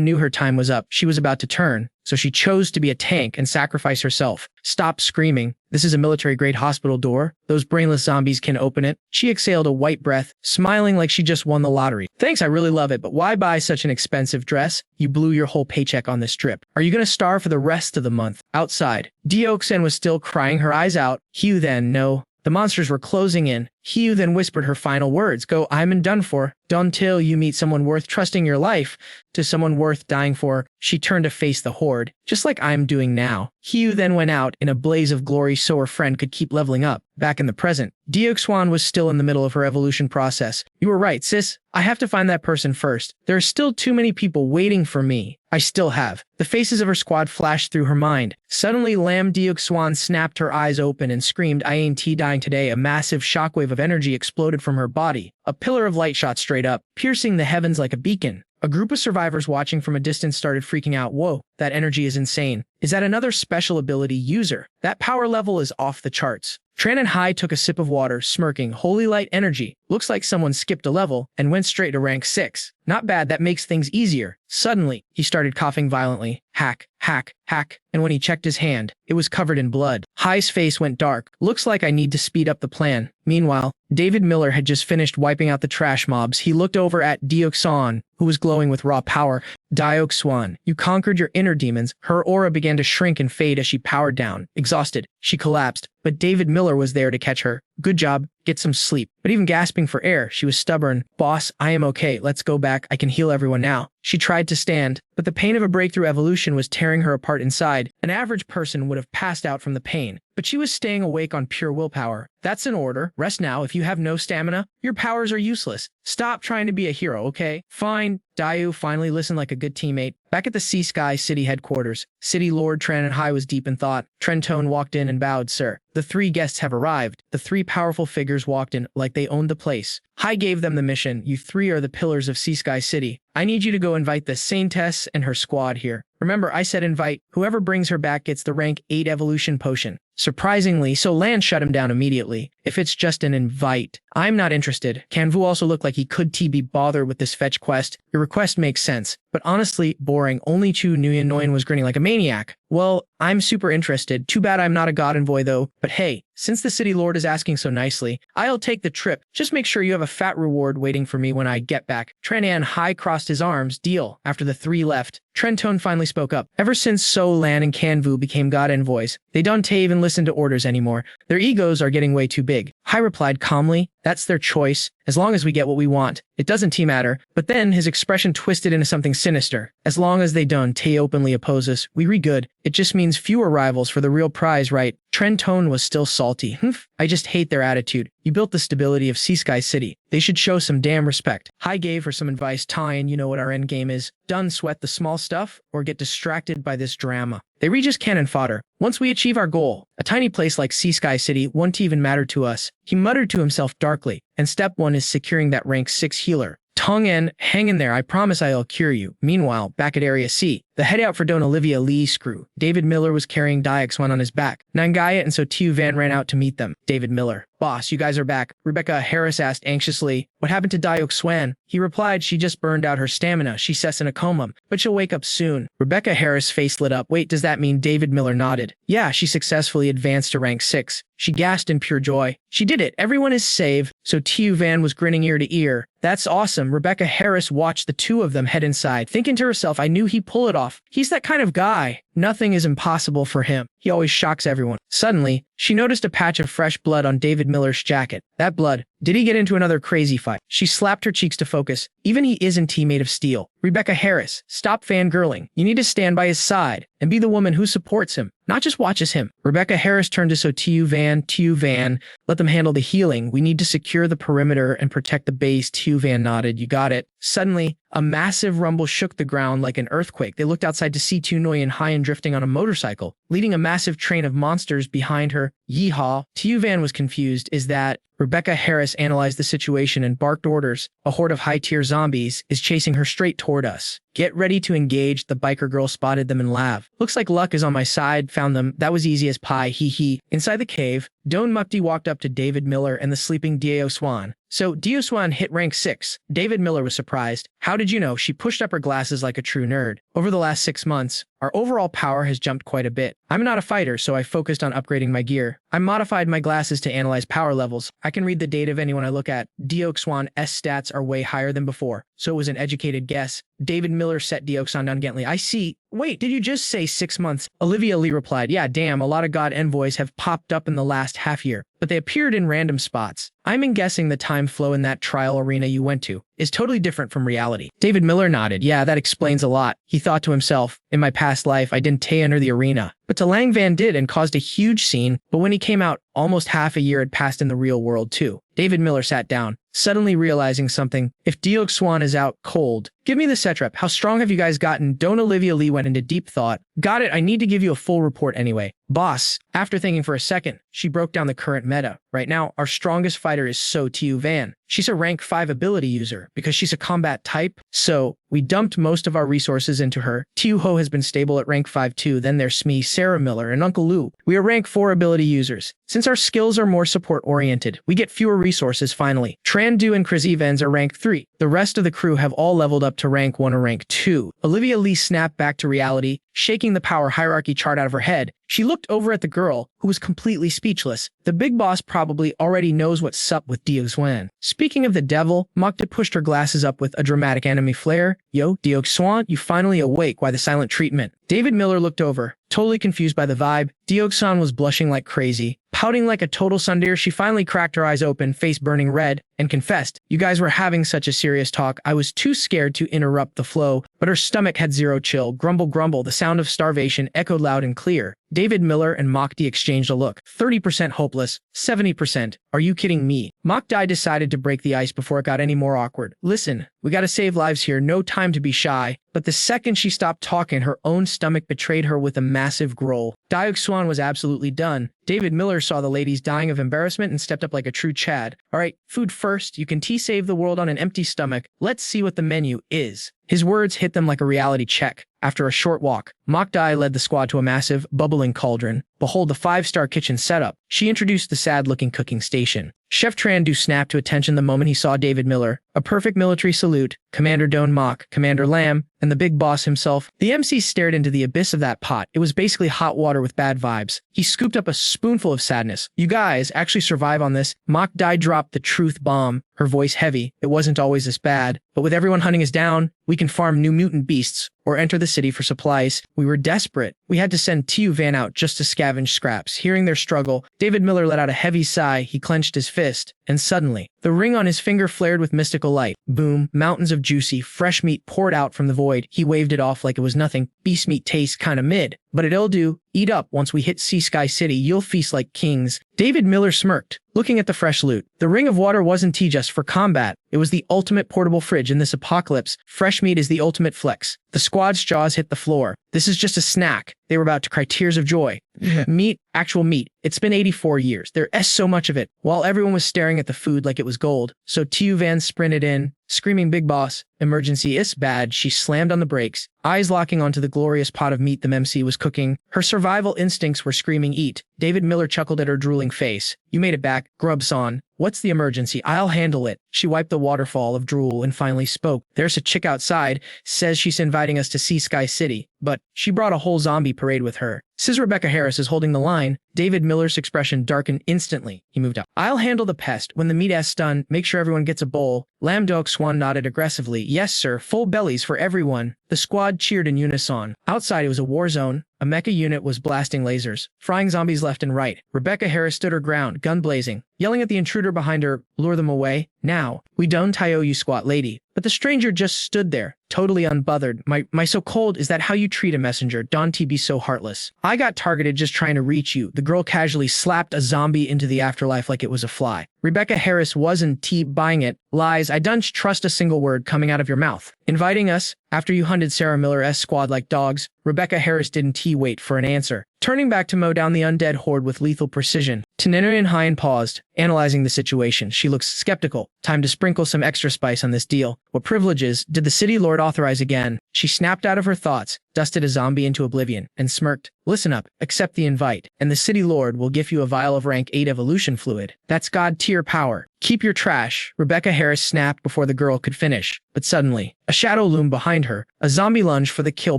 knew her time was up. She was about to turn, so she chose to be a tank and sacrifice herself. Stop screaming. This is a military-grade hospital door. Those brainless zombies can open it. She exhaled a white breath, smiling like she just won the lottery. Thanks, I really love it, but why buy such an expensive dress? You blew your whole paycheck on this trip. Are you gonna starve for the rest of the month? Outside, Diuk was still crying her eyes out. Hyuthan, no. The monsters were closing in. Hyuthan whispered her final words. Go, I'm done for. Done till you meet someone worth trusting your life to someone worth dying for. She turned to face the horde, just like I'm doing now. Hyuthan went out in a blaze of glory so her friend could keep leveling up. Back in the present, Diuk was still in the middle of her evolution process. You were right, sis. I have to find that person first. There are still too many people waiting for me. I still have. The faces of her squad flashed through her mind. Suddenly, Lam Diuk snapped her eyes open and screamed, I ain't dying today. A massive shockwave of energy exploded from her body. A pillar of light shot straight up, piercing the heavens like a beacon. A group of survivors watching from a distance started freaking out. Whoa, that energy is insane. Is that another special ability user? That power level is off the charts. Tran and Hai took a sip of water, smirking. Holy light energy. Looks like someone skipped a level and went straight to rank 6. Not bad, that makes things easier. Suddenly, he started coughing violently. Hack, hack, hack. And when he checked his hand, it was covered in blood. Hai's face went dark. Looks like I need to speed up the plan. Meanwhile, David Miller had just finished wiping out the trash mobs. He looked over at Diuk, who was glowing with raw power. Diuk, you conquered your inner demons. Her aura began to shrink and fade as she powered down. Exhausted, she collapsed, but David Miller was there to catch her. Good job, get some sleep. But even gasping for air, she was stubborn. Boss, I am okay, let's go back, I can heal everyone now. She tried to stand, but the pain of a breakthrough evolution was tearing her apart inside. An average person would have passed out from the pain, but she was staying awake on pure willpower. That's an order. Rest now. If you have no stamina, your powers are useless. Stop trying to be a hero, okay? Fine. Dayu finally listened like a good teammate. Back at the Sea Sky City headquarters, City Lord Tran and Hai was deep in thought. Trentone walked in and bowed. Sir, the 3 guests have arrived. The 3 powerful figures walked in like they owned the place. Hai gave them the mission. You 3 are the pillars of Sea Sky City. I need you to go invite the Saintess and her squad here. Remember, I said invite. Whoever brings her back gets the rank 8 evolution potion. Surprisingly, so Lan shut him down immediately. If it's just an invite, I'm not interested. Kanvu also looked like he could be bothered with this fetch quest. Your request makes sense, but honestly, boring. Only Chu Nguyen Nguyen was grinning like a maniac. Well, I'm super interested. Too bad I'm not a god envoy though. But hey, since the city lord is asking so nicely, I'll take the trip. Just make sure you have a fat reward waiting for me when I get back. Trenan Hai crossed his arms. Deal. After the 3 left, Trentone finally spoke up. Ever since So Lan and Kanvu became god envoys, they don't even listen to orders anymore. Their egos are getting way too big. Hai replied calmly, that's their choice. As long as we get what we want, it doesn't matter. But then his expression twisted into something sinister. As long as they don't openly oppose us, we re good. It just means fewer rivals for the real prize, right? Trentone was still salty. I just hate their attitude. You built the stability of Sea Sky City. They should show some damn respect. Hai gave her some advice. Tyan, you know what our end game is. Done sweat the small stuff or get distracted by this drama. They read just cannon fodder. Once we achieve our goal, a tiny place like Sea Sky City won't even matter to us. He muttered to himself darkly. And step 1 is securing that rank 6 healer. Tong-en, hang in there, I promise I'll cure you. Meanwhile, back at Area C, the head out for Don Olivia Lee's crew. David Miller was carrying Diux on his back. Nangaya and Sotiu Van ran out to meet them. David Miller. Boss, you guys are back. Rebecca Harris asked anxiously, what happened to Diuk Swan? He replied she just burned out her stamina. She says in a coma, but she'll wake up soon. Rebecca Harris' face lit up. Wait, does that mean David Miller nodded? Yeah, she successfully advanced to rank 6. She gasped in pure joy. She did it. Everyone is safe. So Tiu Van was grinning ear to ear. That's awesome. Rebecca Harris watched the 2 of them head inside, thinking to herself, I knew he'd pull it off. off. He's that kind of guy. Nothing is impossible for him. He always shocks everyone. Suddenly, she noticed a patch of fresh blood on David Miller's jacket. That blood. Did he get into another crazy fight? She slapped her cheeks to focus. Even he isn't he made of steel. Rebecca Harris, stop fangirling. You need to stand by his side and be the woman who supports him, not just watches him. Rebecca Harris turned to Tu Van, let them handle the healing. We need to secure the perimeter and protect the base. Tu Van nodded. You got it. Suddenly, a massive rumble shook the ground like an earthquake. They looked outside to see Tu Nguyen high and drifting on a motorcycle, leading a massive train of monsters behind her. Yeehaw. Tu Van was confused. Is that... Rebecca Harris analyzed the situation and barked orders. A horde of high-tier zombies is chasing her straight toward us. Get ready to engage. The biker girl spotted them and laughed. Looks like luck is on my side. Found them. That was easy as pie. Hee hee. Inside the cave, Don Mukti walked up to David Miller and the sleeping Dio Swan. So, Dio Swan hit rank 6. David Miller was surprised. How did you know? She pushed up her glasses like a true nerd. Over the last 6 months, our overall power has jumped quite a bit. I'm not a fighter, so I focused on upgrading my gear. I modified my glasses to analyze power levels. I can read the data of anyone I look at. Dio Swan's stats are way higher than before, so it was an educated guess. David Miller set Dio Swan down gently. I see. Wait, did you just say 6 months? Olivia Lee replied, yeah, damn, a lot of god envoys have popped up in the last half year, but they appeared in random spots. I'm guessing the time flow in that trial arena you went to is totally different from reality. David Miller nodded. Yeah, that explains a lot. He thought to himself, in my past life, I didn't enter the arena. But Talang Van did and caused a huge scene, but when he came out, almost half a year had passed in the real world too. David Miller sat down, suddenly realizing something. If Dio Swan is out cold, give me the setrep. How strong have you guys gotten? Don Olivia Lee went into deep thought. Got it, I need to give you a full report anyway. Boss, after thinking for a second, she broke down the current meta. Right now, our strongest fighter is Tu Van. She's a rank 5 ability user because she's a combat type, so we dumped most of our resources into her. Tiu Ho has been stable at rank 5 too, then there's Smee, Sarah Miller, and Uncle Lou. We are rank 4 ability users. Since our skills are more support-oriented, we get fewer resources finally. Tran Du and Chris Evans are rank 3. The rest of the crew have all leveled up to rank 1 or rank 2. Olivia Lee snapped back to reality, shaking the power hierarchy chart out of her head. She looked over at the girl, who was completely speechless. The big boss probably already knows what's up with Dio Swan. Speaking of the devil, Mokta pushed her glasses up with a dramatic enemy flare. Yo, Dio Swan, you finally awake. Why the silent treatment? David Miller looked over, totally confused by the vibe. Dio Swan was blushing like crazy. Pouting like a total tsundere, she finally cracked her eyes open, face burning red, and confessed, you guys were having such a serious talk, I was too scared to interrupt the flow, but her stomach had zero chill. Grumble, grumble, the sound of starvation echoed loud and clear. David Miller and Mokti exchanged a look. 30% hopeless, 70%. Are you kidding me? Mokti decided to break the ice before it got any more awkward. Listen, we gotta save lives here, no time to be shy. But the second she stopped talking, her own stomach betrayed her with a massive growl. Dio Swan was absolutely done. David Miller saw the ladies dying of embarrassment and stepped up like a true Chad. Alright, food first, you can save the world on an empty stomach. Let's see what the menu is. His words hit them like a reality check. After a short walk, Mokti led the squad to a massive, bubbling cauldron. Behold the 5-star kitchen setup. She introduced the sad-looking cooking station. Chef Tran Du snapped to attention the moment he saw David Miller. A perfect military salute, Commander Don Mok, Commander Lam, and the big boss himself. The MC stared into the abyss of that pot. It was basically hot water with bad vibes. He scooped up a spoonful of sadness. You guys actually survive on this. Mokti dropped the truth bomb, her voice heavy. It wasn't always this bad, but with everyone hunting us down, we can farm new mutant beasts or enter the city for supplies. We were desperate. We had to send Tu Van out just to scavenge scraps. Hearing their struggle, David Miller let out a heavy sigh. He clenched his fist, and suddenly, the ring on his finger flared with mystical light. Boom, mountains of juicy, fresh meat poured out from the void. He waved it off like it was nothing. Beast meat tastes kinda mid, but it'll do. Eat up. Once we hit Sea Sky City, you'll feast like kings. David Miller smirked, looking at the fresh loot. The ring of water wasn't just for combat. It was the ultimate portable fridge in this apocalypse. Fresh meat is the ultimate flex. The squad's jaws hit the floor. This is just a snack. They were about to cry tears of joy. Meat, actual meat. It's been 84 years. There's so much of it. While everyone was staring at the food like it was gold, so Tu Van sprinted in, screaming, "Big boss, emergency, it's bad." She slammed on the brakes, eyes locking onto the glorious pot of meat the MC was cooking. Her survival instincts were screaming, "Eat." David Miller chuckled at her drooling face. You made it back, Grubson. What's the emergency? I'll handle it. She wiped the waterfall of drool and finally spoke. There's a chick outside, says she's inviting us to Sea Sky City, but she brought a whole zombie parade with her. Says Rebecca Harris is holding the line. David Miller's expression darkened instantly. He moved up. I'll handle the pest. When the meat-ass done, make sure everyone gets a bowl. Lam Dok Swan nodded aggressively. Yes, sir. Full bellies for everyone. The squad cheered in unison. Outside, it was a war zone. A mecha unit was blasting lasers, frying zombies left and right. Rebecca Harris stood her ground, gun blazing, yelling at the intruder behind her, lure them away. Now, we don't tio you squat lady. But the stranger just stood there, totally unbothered. My so cold, is that how you treat a messenger? Don't be so heartless. I got targeted just trying to reach you. The girl casually slapped a zombie into the afterlife like it was a fly. Rebecca Harris wasn't buying it. Lies, I don't trust a single word coming out of your mouth. Inviting us, after you hunted Sarah Miller's squad like dogs, Rebecca Harris didn't wait for an answer. Turning back to mow down the undead horde with lethal precision, Tanerian Hine paused, analyzing the situation. She looks skeptical. Time to sprinkle some extra spice on this deal. What privileges did the city lord authorize again? She snapped out of her thoughts, dusted a zombie into oblivion, and smirked. Listen up, accept the invite, and the city lord will give you a vial of rank 8 evolution fluid. That's god-tier power. Keep your trash. Rebecca Harris snapped before the girl could finish. But suddenly, a shadow loomed behind her. A zombie lunged for the kill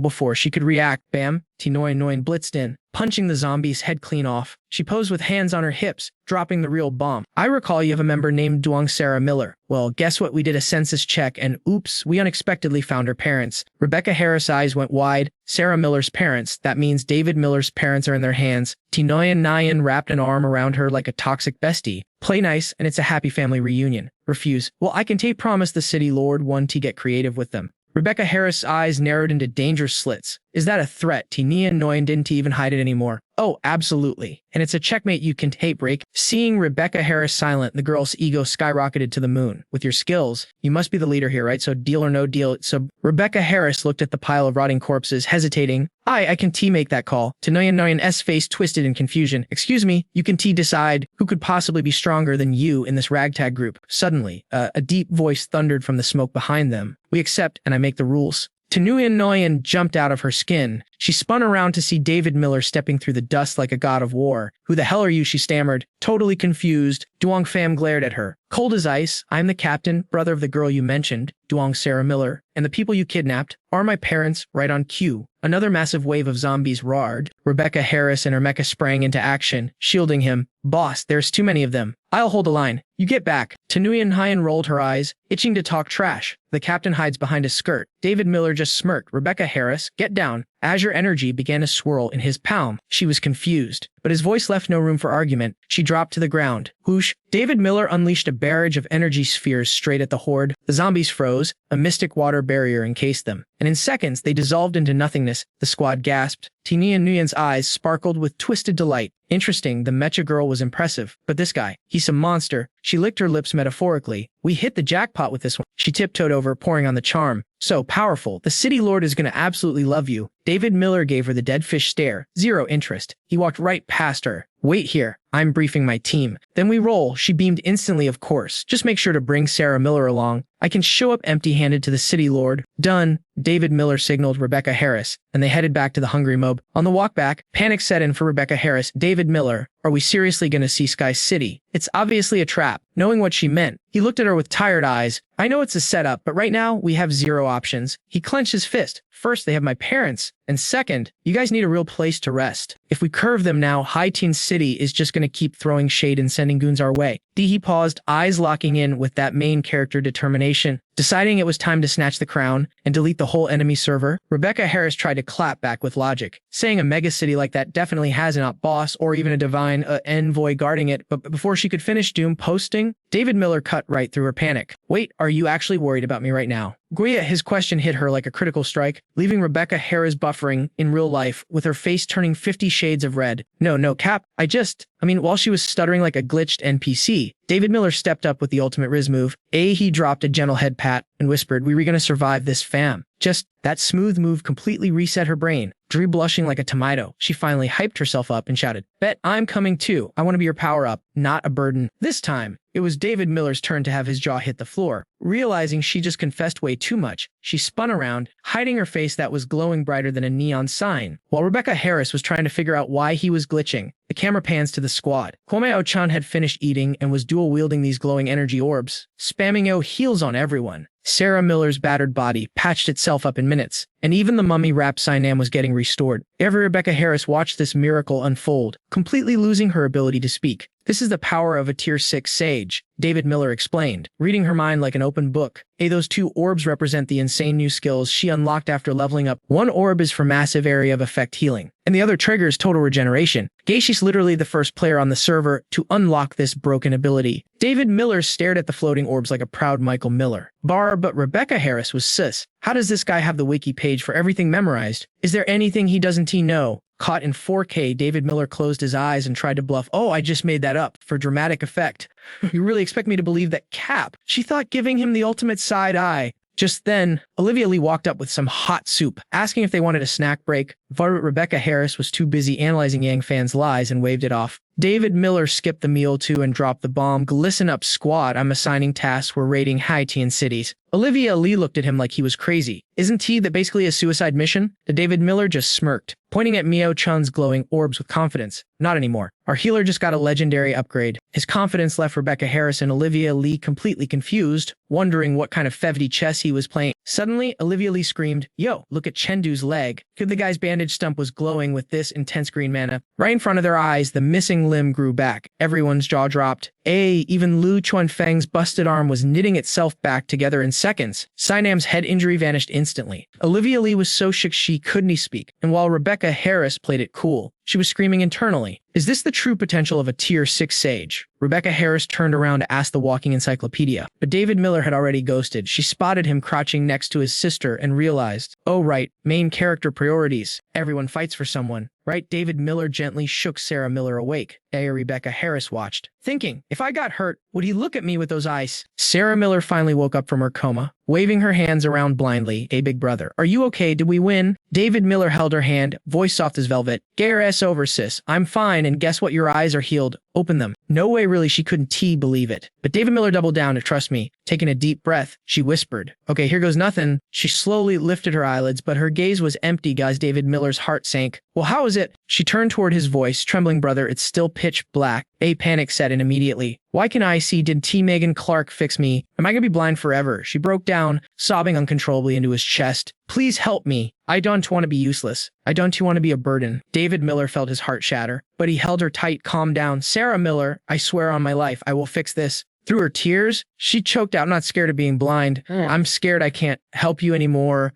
before she could react. Bam! Tinoy blitzed in, punching the zombie's head clean off. She posed with hands on her hips, dropping the real bomb. I recall you have a member named Duang Sarah Miller. Well, guess what? We did a census check and oops, we unexpectedly found her parents. Rebecca Harris' eyes went wide. Sarah Miller's parents. That means David Miller's parents are in their hands. Tinoy Nyan wrapped an arm around her like a toxic bestie. Play nice, and it's a happy family reunion. Refuse. Well, I can promise the city lord one to get creative with them. Rebecca Harris' eyes narrowed into dangerous slits. Is that a threat? Nia Nguyen didn't even hide it anymore. Oh, absolutely. And it's a checkmate you can break. Seeing Rebecca Harris silent, the girl's ego skyrocketed to the moon. With your skills, you must be the leader here, right? So deal or no deal. So Rebecca Harris looked at the pile of rotting corpses, hesitating. I can make that call. Nguyen's face twisted in confusion. Excuse me, you can decide who could possibly be stronger than you in this ragtag group. Suddenly, a deep voice thundered from the smoke behind them. We accept, and I make the rules. Nguyen jumped out of her skin. She spun around to see David Miller stepping through the dust like a god of war. Who the hell are you? She stammered, totally confused. Duong Pham glared at her. Cold as ice. I'm the captain, brother of the girl you mentioned, Duong Sarah Miller, and the people you kidnapped are my parents, right on cue. Another massive wave of zombies roared. Rebecca Harris and her mecha sprang into action, shielding him. Boss, there's too many of them. I'll hold the line. You get back. Nguyen Hyen rolled her eyes, itching to talk trash. The captain hides behind a skirt. David Miller just smirked. Rebecca Harris, get down. Azure energy began to swirl in his palm. She was confused, but his voice left no room for argument. She dropped to the ground. Whoosh! David Miller unleashed a barrage of energy spheres straight at the horde. The zombies froze. A mystic water barrier encased them, and in seconds they dissolved into nothingness. The squad gasped. Nia Nguyen's eyes sparkled with twisted delight. Interesting, the mecha girl was impressive, but this guy, he's a monster. She licked her lips metaphorically. We hit the jackpot with this one. She tiptoed over, pouring on the charm. So powerful. The city lord is going to absolutely love you. David Miller gave her the dead fish stare. Zero interest. He walked right past her. Wait here. I'm briefing my team. Then we roll. She beamed instantly, of course. Just make sure to bring Sarah Miller along. I can show up empty-handed to the city lord. Done. David Miller signaled Rebecca Harris, and they headed back to the Hungry Mob. On the walk back, panic set in for Rebecca Harris. David Miller, are we seriously going to see Sky City? It's obviously a trap. Knowing what she meant, he looked at her with tired eyes. I know it's a setup, but right now we have zero options. He clenched his fist. First, they have my parents. And second, you guys need a real place to rest. If we curve them now, High Teen City is just going to keep throwing shade and sending goons our way. He paused, eyes locking in with that main character determination. Deciding it was time to snatch the crown and delete the whole enemy server, Rebecca Harris tried to clap back with logic, saying a megacity like that definitely has an op boss or even a divine envoy guarding it, but before she could finish doom posting, David Miller cut right through her panic. Wait, are you actually worried about me right now? Guia, his question hit her like a critical strike, leaving Rebecca Harris buffering in real life with her face turning 50 shades of red. No, Cap, while she was stuttering like a glitched NPC, David Miller stepped up with the ultimate Riz move. He dropped a gentle head pat and whispered, "We were gonna survive this, fam." Just that smooth move completely reset her brain. Dree blushing like a tomato, she finally hyped herself up and shouted, "Bet I'm coming too. I want to be your power-up, not a burden." This time, it was David Miller's turn to have his jaw hit the floor. Realizing she just confessed way too much, she spun around, hiding her face that was glowing brighter than a neon sign. While Rebecca Harris was trying to figure out why he was glitching, the camera pans to the squad. Kwame-o-chan had finished eating and was dual-wielding these glowing energy orbs, spamming heals on everyone. Sarah Miller's battered body patched itself up in minutes, and even the mummy-wrapped Sinam was getting restored. Every Rebecca Harris watched this miracle unfold, completely losing her ability to speak. This is the power of a Tier 6 sage, David Miller explained, reading her mind like an open book. Those two orbs represent the insane new skills she unlocked after leveling up. One orb is for massive area of effect healing, and the other triggers total regeneration. She's literally the first player on the server to unlock this broken ability. David Miller stared at the floating orbs like a proud Michael Miller. But Rebecca Harris was sus. How does this guy have the wiki page for everything memorized? Is there anything he doesn't know? Caught in 4K, David Miller closed his eyes and tried to bluff. Oh, I just made that up for dramatic effect. You really expect me to believe that Cap? She thought, giving him the ultimate side eye. Just then, Olivia Lee walked up with some hot soup, asking if they wanted a snack break. Rebecca Harris was too busy analyzing Yang fans' lies and waved it off. David Miller skipped the meal too and dropped the bomb. Listen up, squad. I'm assigning tasks. We're raiding high-tier cities. Olivia Lee looked at him like he was crazy. Isn't that basically a suicide mission? David Miller just smirked, pointing at Mio-chan's glowing orbs with confidence. Not anymore. Our healer just got a legendary upgrade. His confidence left Rebecca Harris and Olivia Lee completely confused, wondering what kind of fevdy chess he was playing. Suddenly, Olivia Lee screamed, "Yo, look at Chengdu's leg." The guy's bandage stump was glowing with this intense green mana. Right in front of their eyes, the missing limb grew back. Everyone's jaw dropped. Even Lu Chuanfeng's busted arm was knitting itself back together in seconds. Sinam's head injury vanished instantly. Olivia Lee was so shook she couldn't speak, and while Rebecca Harris played it cool, she was screaming internally, "Is this the true potential of a Tier 6 sage?" Rebecca Harris turned around to ask the walking encyclopedia, but David Miller had already ghosted. She spotted him crouching next to his sister and realized, oh right, main character priorities. Everyone fights for someone, right? David Miller gently shook Sarah Miller awake. Rebecca Harris watched, thinking, if I got hurt, would he look at me with those eyes? Sarah Miller finally woke up from her coma, waving her hands around blindly. Big brother, are you okay? Did we win? David Miller held her hand, voice soft as velvet. Get your ass over, sis. I'm fine, and guess what? Your eyes are healed. Open them. No way, really, she couldn't believe it. But David Miller doubled down to trust me. Taking a deep breath, she whispered, okay, here goes nothing. She slowly lifted her eyelids, but her gaze was empty. Guys, David Miller's heart sank. Well, how is it? She turned toward his voice, trembling. Brother, it's still pitch black. Panic set in immediately. Why can I see? Did Megan Clark fix me? Am I gonna be blind forever? She broke down, sobbing uncontrollably into his chest. Please help me. I don't want to be useless. I don't want to be a burden. David Miller felt his heart shatter, but he held her tight. Calm down. Sarah Miller, I swear on my life, I will fix this. Through her tears, she choked out, I'm not scared of being blind. I'm scared I can't help you anymore.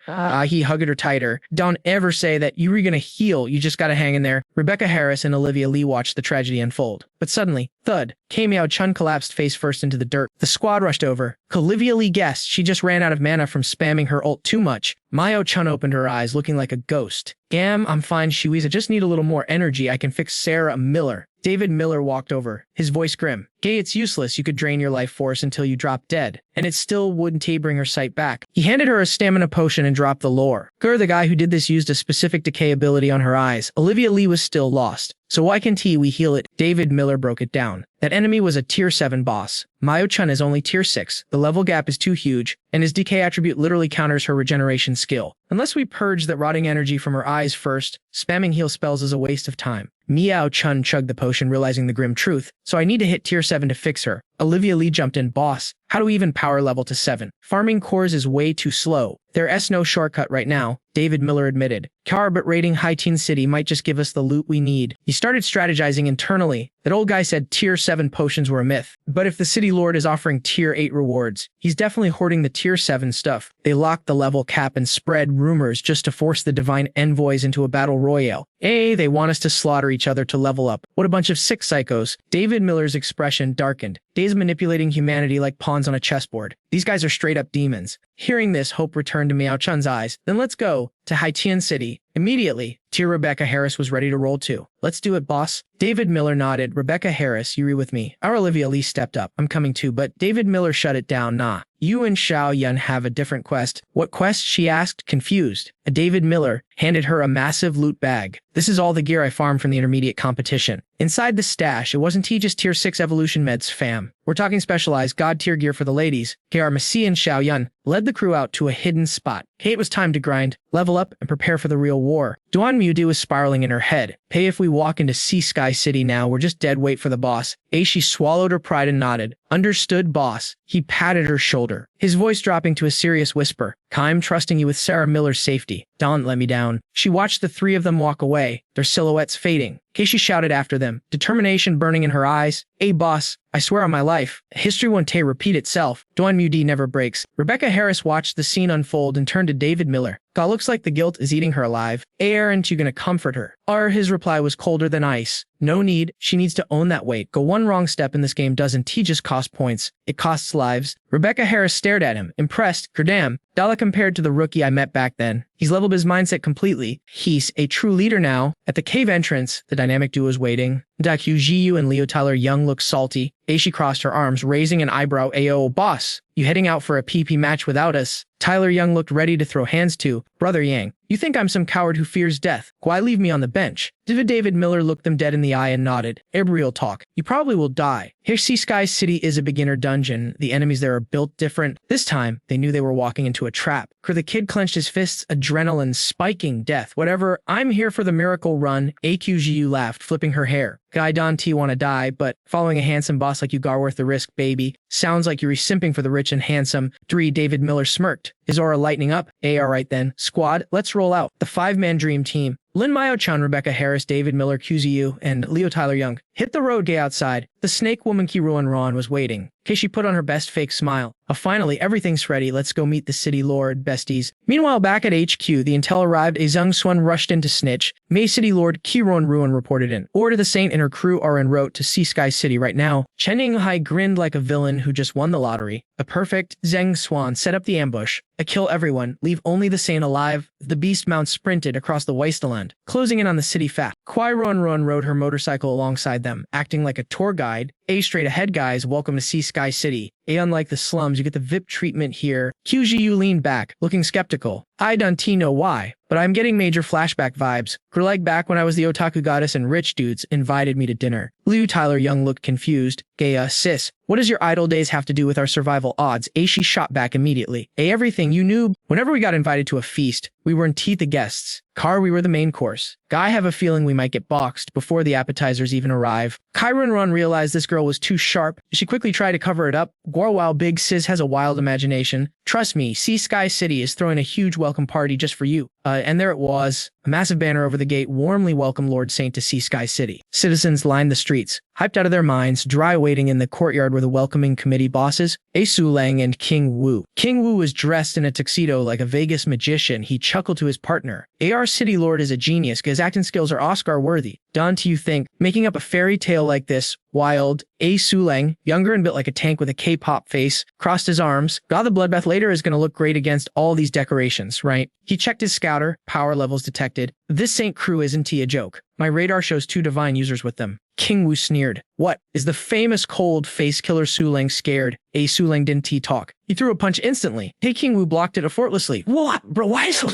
He hugged her tighter. Don't ever say that you were gonna heal. You just gotta hang in there. Rebecca Harris and Olivia Lee watched the tragedy unfold. But suddenly, thud, Miao-chun collapsed face first into the dirt. The squad rushed over. Olivia Lee guessed she just ran out of mana from spamming her ult too much. Mio-chun opened her eyes, looking like a ghost. Gam, I'm fine, Shuiz. I just need a little more energy. I can fix Sarah Miller. David Miller walked over, his voice grim. Gay, it's useless. You could drain your life force until you drop dead, and it still wouldn't bring her sight back. He handed her a stamina potion and dropped the lore. The guy who did this, used a specific decay ability on her eyes. Olivia Lee was still lost. So why can't we heal it? David Miller broke it down. That enemy was a Tier 7 boss. Mio-chun is only Tier 6. The level gap is too huge, and his decay attribute literally counters her regeneration skill. Unless we purge that rotting energy from her eyes first, spamming heal spells is a waste of time. Mio-chun chugged the potion, realizing the grim truth. So I need to hit Tier 7 to fix her. Olivia Lee jumped in. Boss, how do we even power level to 7? Farming cores is way too slow. There's no shortcut right now, David Miller admitted. But raiding high-tier city might just give us the loot we need. He started strategizing internally. That old guy said Tier 7 potions were a myth. But if the city lord is offering Tier 8 rewards, he's definitely hoarding the Tier 7 stuff. They locked the level cap and spread rumors just to force the divine envoys into a battle royale. They want us to slaughter each other to level up. What a bunch of sick psychos. David Miller's expression darkened. Days manipulating humanity like pawns on a chessboard. These guys are straight up demons. Hearing this, hope returned to Mio-chun's eyes. Then let's go to high-tier city. Immediately, Rebecca Harris was ready to roll too. Let's do it, boss. David Miller nodded. Rebecca Harris, you with me? Our Olivia Lee stepped up. I'm coming too, but David Miller shut it down. Nah. You and Xiao Yun have a different quest. What quest? She asked, confused. David Miller handed her a massive loot bag. This is all the gear I farmed from the intermediate competition. Inside the stash, it wasn't just Tier 6 evolution meds, fam. We're talking specialized god-tier gear for the ladies. KR Messi and Xiao Yun led the crew out to a hidden spot. It was time to grind, level up, and prepare for the real war. Duan Mudu was spiraling in her head. Hey, if we walk into Sea Sky City now, we're just dead weight for the boss. She swallowed her pride and nodded. Understood, boss. He patted her shoulder, his voice dropping to a serious whisper. I'm trusting you with Sarah Miller's safety. Don't let me down. She watched the three of them walk away, their silhouettes fading. She shouted after them, determination burning in her eyes. Hey, boss, I swear on my life, history won't repeat itself. Duan Mudi never breaks. Rebecca Harris watched the scene unfold and turned to David Miller. God, looks like the guilt is eating her alive. Aren't you gonna comfort her? His reply was colder than ice. No need, she needs to own that weight. Go one wrong step in this game doesn't just cost points, it costs lives. Rebecca Harris stared at him, impressed. Gerdam, Dala compared to the rookie I met back then. He's leveled his mindset completely. He's a true leader now. At the cave entrance, the dynamic duo is waiting. Dakyu Jiyu and Leo Tyler Young look salty. She crossed her arms, raising an eyebrow. Ayo, boss, you heading out for a PP match without us? Tyler Young looked ready to throw hands to. Brother Yang, you think I'm some coward who fears death? Why leave me on the bench? David Miller looked them dead in the eye and nodded. Real talk. You probably will die. Here, Sea Sky City is a beginner dungeon. The enemies there are built different. This time, they knew they were walking into a trap. The kid clenched his fists, adrenaline spiking. Death. Whatever, I'm here for the miracle run. AQGU laughed, flipping her hair. Guy Don T wanna die, but following a handsome boss like you gar worth the risk, baby. Sounds like you're simping for the rich and handsome. David Miller smirked, his aura lightening up. Alright then, squad, let's roll out. The five-man dream team. Lin Mayo-chan, Rebecca Harris, David Miller, QZU, and Leo Tyler Young hit the road gay outside. The snake woman Kiruan Ron was waiting. She put on her best fake smile. Finally, everything's ready. Let's go meet the city lord, besties. Meanwhile, back at HQ, the intel arrived. Zhang Xuan rushed in to snitch. May City Lord Kiron Ruin reported in. Order the Saint and her crew are en route to Sea Sky City right now. Chen Yinghai grinned like a villain who just won the lottery. A perfect. Zhang Xuan set up the ambush. Kill everyone, leave only the Saint alive. The beast mount sprinted across the wasteland, closing in on the city fast. Kwai Ron rode her motorcycle alongside them, acting like a tour guide. Straight ahead, guys, welcome to Sea Sky City. Unlike the slums, you get the VIP treatment here. QGU leaned back, looking skeptical. I don't know why, but I'm getting major flashback vibes. Like back when I was the otaku goddess and rich dudes invited me to dinner. Liu Tyler Young looked confused. Sis, what does your idle days have to do with our survival odds? She shot back immediately. Everything, you noob. Whenever we got invited to a feast, we weren't the guests. We were the main course. I have a feeling we might get boxed before the appetizers even arrive. Kyron Run realized this girl was too sharp. She quickly tried to cover it up. Wow, Big Sis has a wild imagination. Trust me, Sea Sky City is throwing a huge welcome party just for you. And there it was. A massive banner over the gate warmly welcomed Lord Saint to Sea Sky City. Citizens lined the streets, hyped out of their minds, dry waiting in the courtyard were the welcoming committee bosses, Su Lang and King Wu. King Wu was dressed in a tuxedo like a Vegas magician. He chuckled to his partner. Our City Lord is a genius. His acting skills are Oscar-worthy. Don't you think? Making up a fairy tale like this, wild. Su Lang, younger and built like a tank with a K-pop face, crossed his arms. God, the bloodbath later is going to look great against all these decorations, right? He checked his scouter, power levels detected. This Saint crew isn't a joke. My radar shows 2 divine users with them. King Wu sneered. What? Is the famous cold face killer Su Lang scared? Su Lang didn't talk. He threw a punch instantly. King Wu blocked it effortlessly. What? Bro, why is so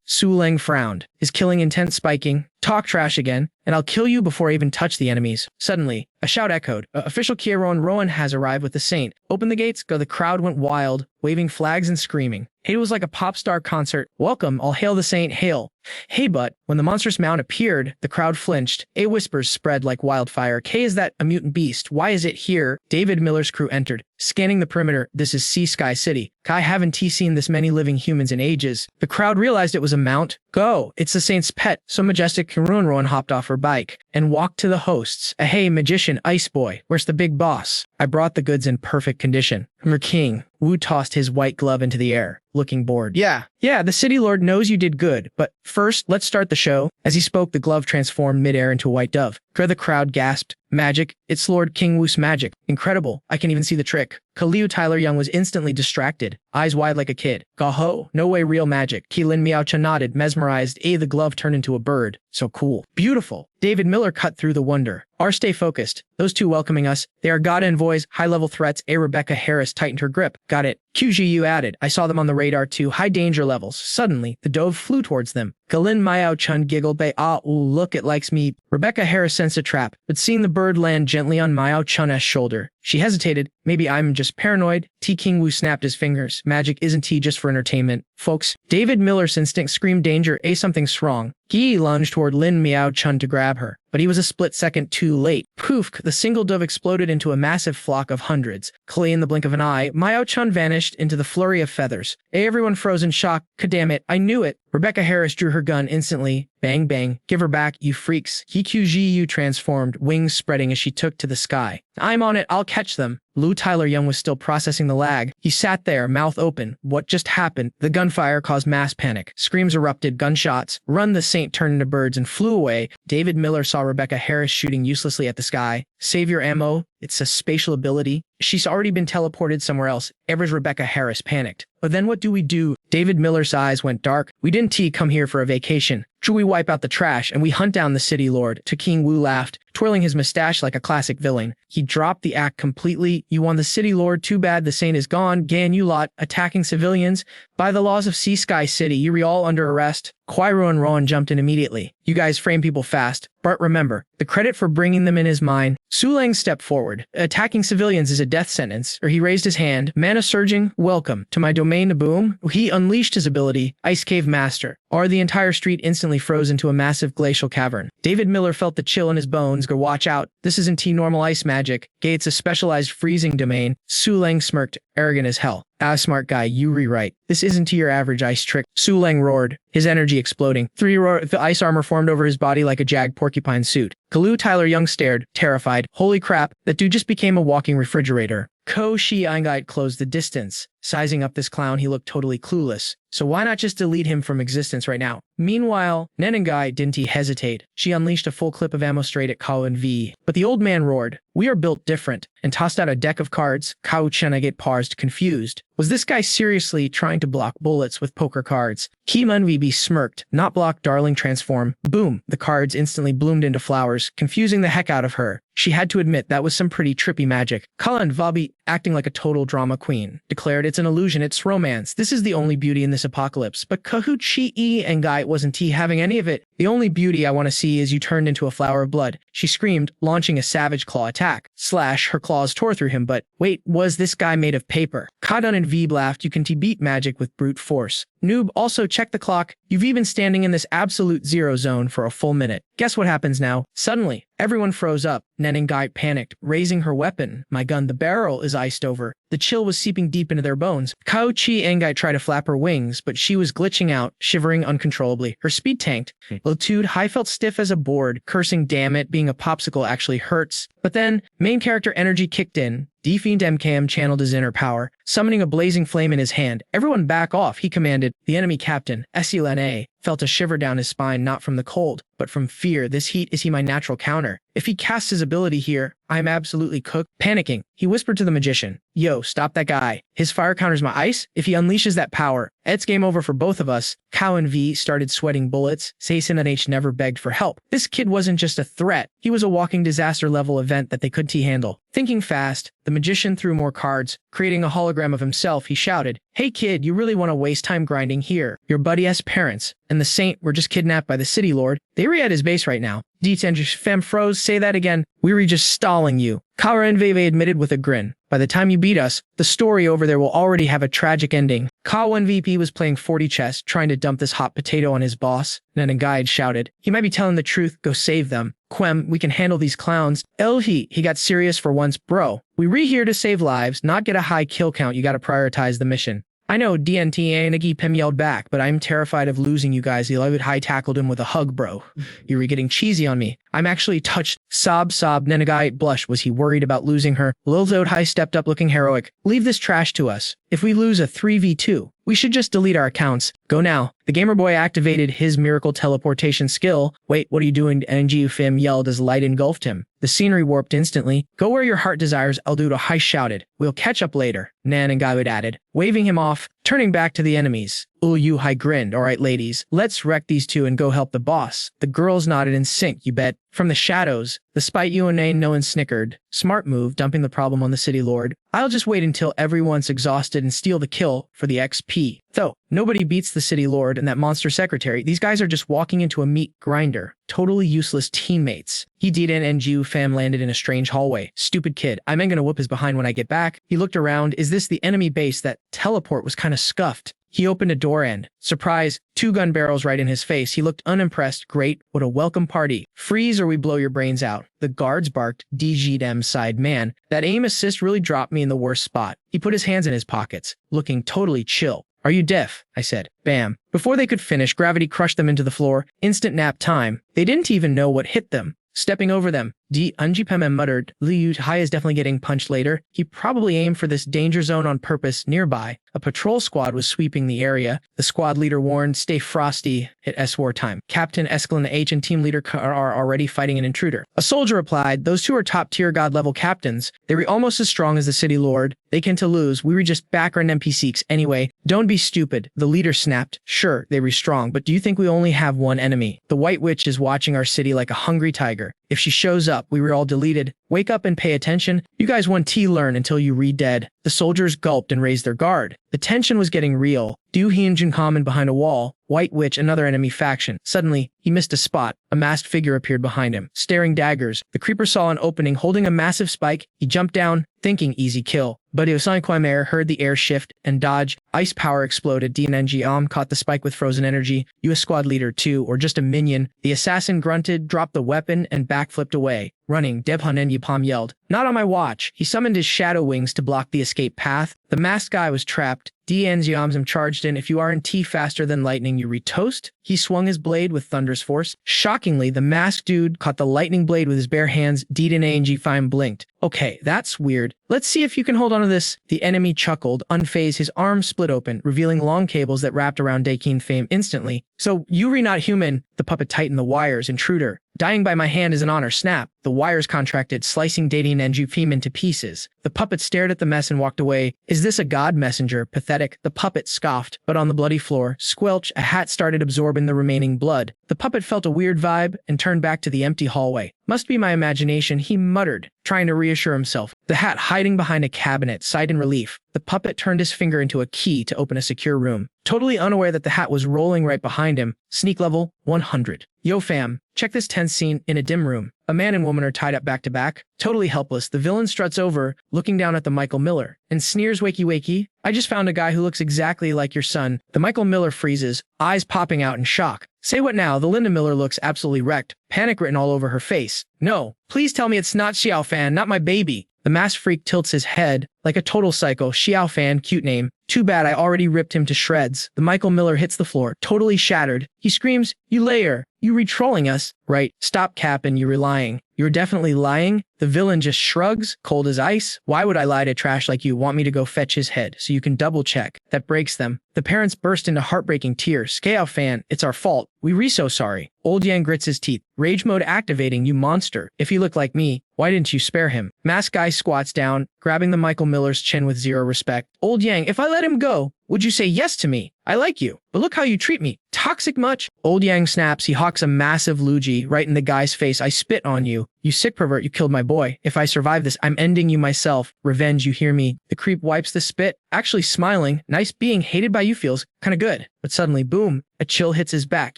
Su Lang frowned, his killing intent spiking. Talk trash again, and I'll kill you before I even touch the enemies. Suddenly, a shout echoed. Official Kieron Rowan has arrived with the Saint. Open the gates, go. The crowd went wild, waving flags and screaming. It was like a pop star concert. Welcome, all hail the Saint, hail. Hey, but when the monstrous mount appeared, the crowd flinched. Whispers spread like wildfire. Is that a mutant beast? Why is it here? David Miller's crew entered, scanning the perimeter. This is Sea Sky City. I haven't seen this many living humans in ages. The crowd realized it was a mount. Go, it's the Saint's pet. So majestic, Kirunroan hopped off her bike and walked to the hosts. Hey, magician, ice boy, where's the big boss? I brought the goods in perfect condition. Your king. Wu tossed his white glove into the air, looking bored. Yeah, the city lord knows you did good, but first, let's start the show. As he spoke, the glove transformed midair into a white dove. The crowd gasped. Magic, it's Lord King Wu's magic. Incredible, I can even see the trick. Liu Tyler Young was instantly distracted, eyes wide like a kid. Gaho, no way real magic. Lin Miao-cha nodded, mesmerized. The glove turned into a bird. So cool. Beautiful. David Miller cut through the wonder. Stay focused. Those 2 welcoming us. They are god envoys, high-level threats. Rebecca Harris tightened her grip. Got it. QGU added. I saw them on the radar too. High danger levels. Suddenly, the dove flew towards them. Galin Miao Chun giggled by look it likes me. Rebecca Harris sensed a trap, but seeing the bird land gently on Miao Chun's shoulder, she hesitated. Maybe I'm just paranoid. T. King Wu snapped his fingers. Magic isn't tea just for entertainment, folks. David Miller's instinct screamed danger. Something's wrong. He lunged toward Lin Miao Chun to grab her, but he was a split second too late. Poof! The single dove exploded into a massive flock of hundreds. Clay in the blink of an eye, Miao Chun vanished into the flurry of feathers. Everyone froze in shock. Damn it, I knew it. Rebecca Harris drew her gun instantly. Bang, bang. Give her back, you freaks. HQGU transformed, wings spreading as she took to the sky. I'm on it, I'll catch them. Lou Tyler Young was still processing the lag. He sat there, mouth open. What just happened? The gunfire caused mass panic. Screams erupted, gunshots. Run the Saint turned into birds and flew away. David Miller saw Rebecca Harris shooting uselessly at the sky. Save your ammo. It's a spatial ability. She's already been teleported somewhere else. Ever's Rebecca Harris panicked. But then what do we do? David Miller's eyes went dark. We didn't come here for a vacation. True, we wipe out the trash and we hunt down the city lord. To King Wu laughed, twirling his mustache like a classic villain. He dropped the act completely. You won the city lord, too bad the saint is gone. Gan you lot, attacking civilians. By the laws of Sea Sky City, you're all under arrest. Quairo and Ron jumped in immediately. You guys frame people fast. Bart, remember, the credit for bringing them in is mine. Su Lang stepped forward. Attacking civilians is a death sentence. Or he raised his hand. Mana surging, welcome to my domain, Boom. He unleashed his ability, Ice Cave Master. Or the entire street instantly froze into a massive glacial cavern. David Miller felt the chill in his bones. Go watch out. This isn't normal ice magic. It's a specialized freezing domain. Su Lang smirked, arrogant as hell. Smart guy, you rewrite. This isn't your average ice trick. Su Lang roared, his energy exploding. The ice armor formed over his body like a jagged porcupine suit. Kalu Tyler Young stared, terrified. Holy crap, that dude just became a walking refrigerator. Ko Shi Eingite closed the distance. Sizing up this clown, he looked totally clueless. So why not just delete him from existence right now? Meanwhile, Nenengai didn't hesitate. She unleashed a full clip of ammo straight at Kao and V. But the old man roared, we are built different, and tossed out a deck of cards. Kao Chenagate paused, confused. Was this guy seriously trying to block bullets with poker cards? Kimun VB smirked, not block darling transform. Boom, the cards instantly bloomed into flowers, confusing the heck out of her. She had to admit that was some pretty trippy magic. Kalan Vabi, acting like a total drama queen, declared it's an illusion, it's romance. This is the only beauty in this apocalypse. But Kahuchi and Guy wasn't having any of it. The only beauty I want to see is you turned into a flower of blood. She screamed, launching a savage claw attack. Slash, her claws tore through him, but wait, was this guy made of paper? Kadun and Veeb laughed, you can beat magic with brute force. Noob, also check the clock. You've even standing in this absolute zero zone for a full minute. Guess what happens now? Suddenly, everyone froze up. Nenengai panicked, raising her weapon. My gun, the barrel is iced over. The chill was seeping deep into their bones. Kao Chi Engai tried to flap her wings, but she was glitching out, shivering uncontrollably. Her speed tanked. Latude High felt stiff as a board, cursing, damn it, being a popsicle actually hurts. But then, main character energy kicked in. D-Fiend MKM channeled his inner power, summoning a blazing flame in his hand. Everyone back off, he commanded. The enemy captain, Esilene, felt a shiver down his spine, not from the cold, but from fear. This heat, is he my natural counter? If he casts his ability here, I'm absolutely cooked. Panicking, he whispered to the magician, yo, stop that guy. His fire counters my ice. If he unleashes that power, it's game over for both of us. Kao and V started sweating bullets. Seisin and H never begged for help. This kid wasn't just a threat. He was a walking disaster level event that they couldn't handle. Thinking fast, the magician threw more cards. Creating a hologram of himself, he shouted, hey kid, you really want to waste time grinding here? Your buddy-ass parents and the saint were just kidnapped by the city lord. They were at his base right now. D-Tendrish Fem froze, say that again. We were just stalling you. Kara and Veve admitted with a grin. By the time you beat us, the story over there will already have a tragic ending. Kawa and VP was playing 40 chess, trying to dump this hot potato on his boss. Then a guide shouted, he might be telling the truth, go save them. Quem, we can handle these clowns. Elhi, he got serious for once, bro. We here to save lives, not get a high kill count, you gotta prioritize the mission. I know DNT and Nagi Pim yelled back, but I'm terrified of losing you guys. The Levitt high tackled him with a hug, bro. You were getting cheesy on me. I'm actually touched. Sob, Nenagai blushed. Was he worried about losing her? Lil Zod High stepped up looking heroic. Leave this trash to us. If we lose a 3v2, we should just delete our accounts. Go now. The gamer boy activated his miracle teleportation skill. Wait, what are you doing? NG Fim yelled as light engulfed him. The scenery warped instantly. Go where your heart desires, Eldudo High shouted. We'll catch up later, Nan and Gaiwood added, waving him off, turning back to the enemies. Yu Hai grinned. Alright ladies, let's wreck these two and go help the boss. The girls nodded in sync, you bet. From the shadows, the spite UNA no one snickered. Smart move, dumping the problem on the city lord. I'll just wait until everyone's exhausted and steal the kill for the XP. Though, nobody beats the city lord and that monster secretary. These guys are just walking into a meat grinder. Totally useless teammates. He didn't and Ju fam landed in a strange hallway. Stupid kid. I'm gonna whoop his behind when I get back. He looked around. Is this the enemy base? That teleport was kinda scuffed. He opened a door and, surprise, 2 gun barrels right in his face. He looked unimpressed. Great, what a welcome party. Freeze or we blow your brains out. The guards barked. DG'd M side man. That aim assist really dropped me in the worst spot. He put his hands in his pockets, looking totally chill. Are you deaf? I said. Bam. Before they could finish, gravity crushed them into the floor. Instant nap time. They didn't even know what hit them. Stepping over them, Unjipem muttered, Liu Hai is definitely getting punched later. He probably aimed for this danger zone on purpose. Nearby, a patrol squad was sweeping the area. The squad leader warned, stay frosty, hit S-war time. Captain Escalin H and team leader are already fighting an intruder. A soldier replied, those 2 are top-tier god-level captains. They were almost as strong as the city lord. They can to lose. We were just background NPCs anyway. Don't be stupid. The leader snapped. Sure, they were strong, but do you think we only have one enemy? The White Witch is watching our city like a hungry tiger. If she shows up, we were all deleted. Wake up and pay attention. You guys won't learn until you read dead. The soldiers gulped and raised their guard. The tension was getting real. Du Hyunjin common behind a wall. White Witch, another enemy faction. Suddenly, he missed a spot. A masked figure appeared behind him, staring daggers. The creeper saw an opening, holding a massive spike. He jumped down, thinking easy kill. But Usain Kwaimer heard the air shift and dodge. Ice power exploded. DNNG caught the spike with frozen energy. US squad leader 2, or just a minion. The assassin grunted, dropped the weapon, and backflipped away. Running, Debhun and Yipom yelled, not on my watch. He summoned his shadow wings to block the escape path. The masked guy was trapped. DNZomsm charged in. If you aren't faster than lightning, you retoast. He swung his blade with thunderous force. Shockingly, the masked dude caught the lightning blade with his bare hands. DNANG fine blinked. Okay, that's weird. Let's see if you can hold on to this. The enemy chuckled, unfazed. His arms split open, revealing long cables that wrapped around Dakin fame instantly. So, Yuri not human. The puppet tightened the wires. Intruder. Dying by my hand is an honor. Snap. The wires contracted, slicing Dating and Jufim into pieces. The puppet stared at the mess and walked away. Is this a god messenger? Pathetic. The puppet scoffed, but on the bloody floor, squelch, a hat started absorbing the remaining blood. The puppet felt a weird vibe and turned back to the empty hallway. Must be my imagination, he muttered, trying to reassure himself. The hat hiding behind a cabinet sighed in relief. The puppet turned his finger into a key to open a secure room. Totally unaware that the hat was rolling right behind him. Sneak level 100. Yo fam, check this tense scene in a dim room. A man and woman are tied up back to back. Totally helpless, the villain struts over, looking down at the Michael Miller, and sneers wakey wakey. I just found a guy who looks exactly like your son. The Michael Miller freezes, eyes popping out in shock. Say what now? The Linda Miller looks absolutely wrecked, panic written all over her face. No, please tell me it's not Xiao fan, not my baby. The masked freak tilts his head like a total psycho. Xiao fan, cute name. Too bad I already ripped him to shreds. The Michael Miller hits the floor, totally shattered. He screams, you liar. You re-trolling us. Right, stop capping, you're lying. You're definitely lying. The villain just shrugs, cold as ice. Why would I lie to trash like you? Want me to go fetch his head so you can double check? That breaks them. The parents burst into heartbreaking tears. Xiao fan, it's our fault. We so sorry. Old Yang grits his teeth. Rage mode activating, you monster. If he looked like me, why didn't you spare him? Masked guy squats down, grabbing the Michael Miller's chin with zero respect. Old Yang, if I let him go, would you say yes to me? I like you, but look how you treat me. Toxic much? Old Yang snaps. He hawks a massive Luigi right in the guy's face. I spit on you. You sick pervert, you killed my boy. If I survive this, I'm ending you myself. Revenge, you hear me? The creep wipes the spit, actually smiling. Nice being hated by you feels kinda good. But suddenly, boom, a chill hits his back.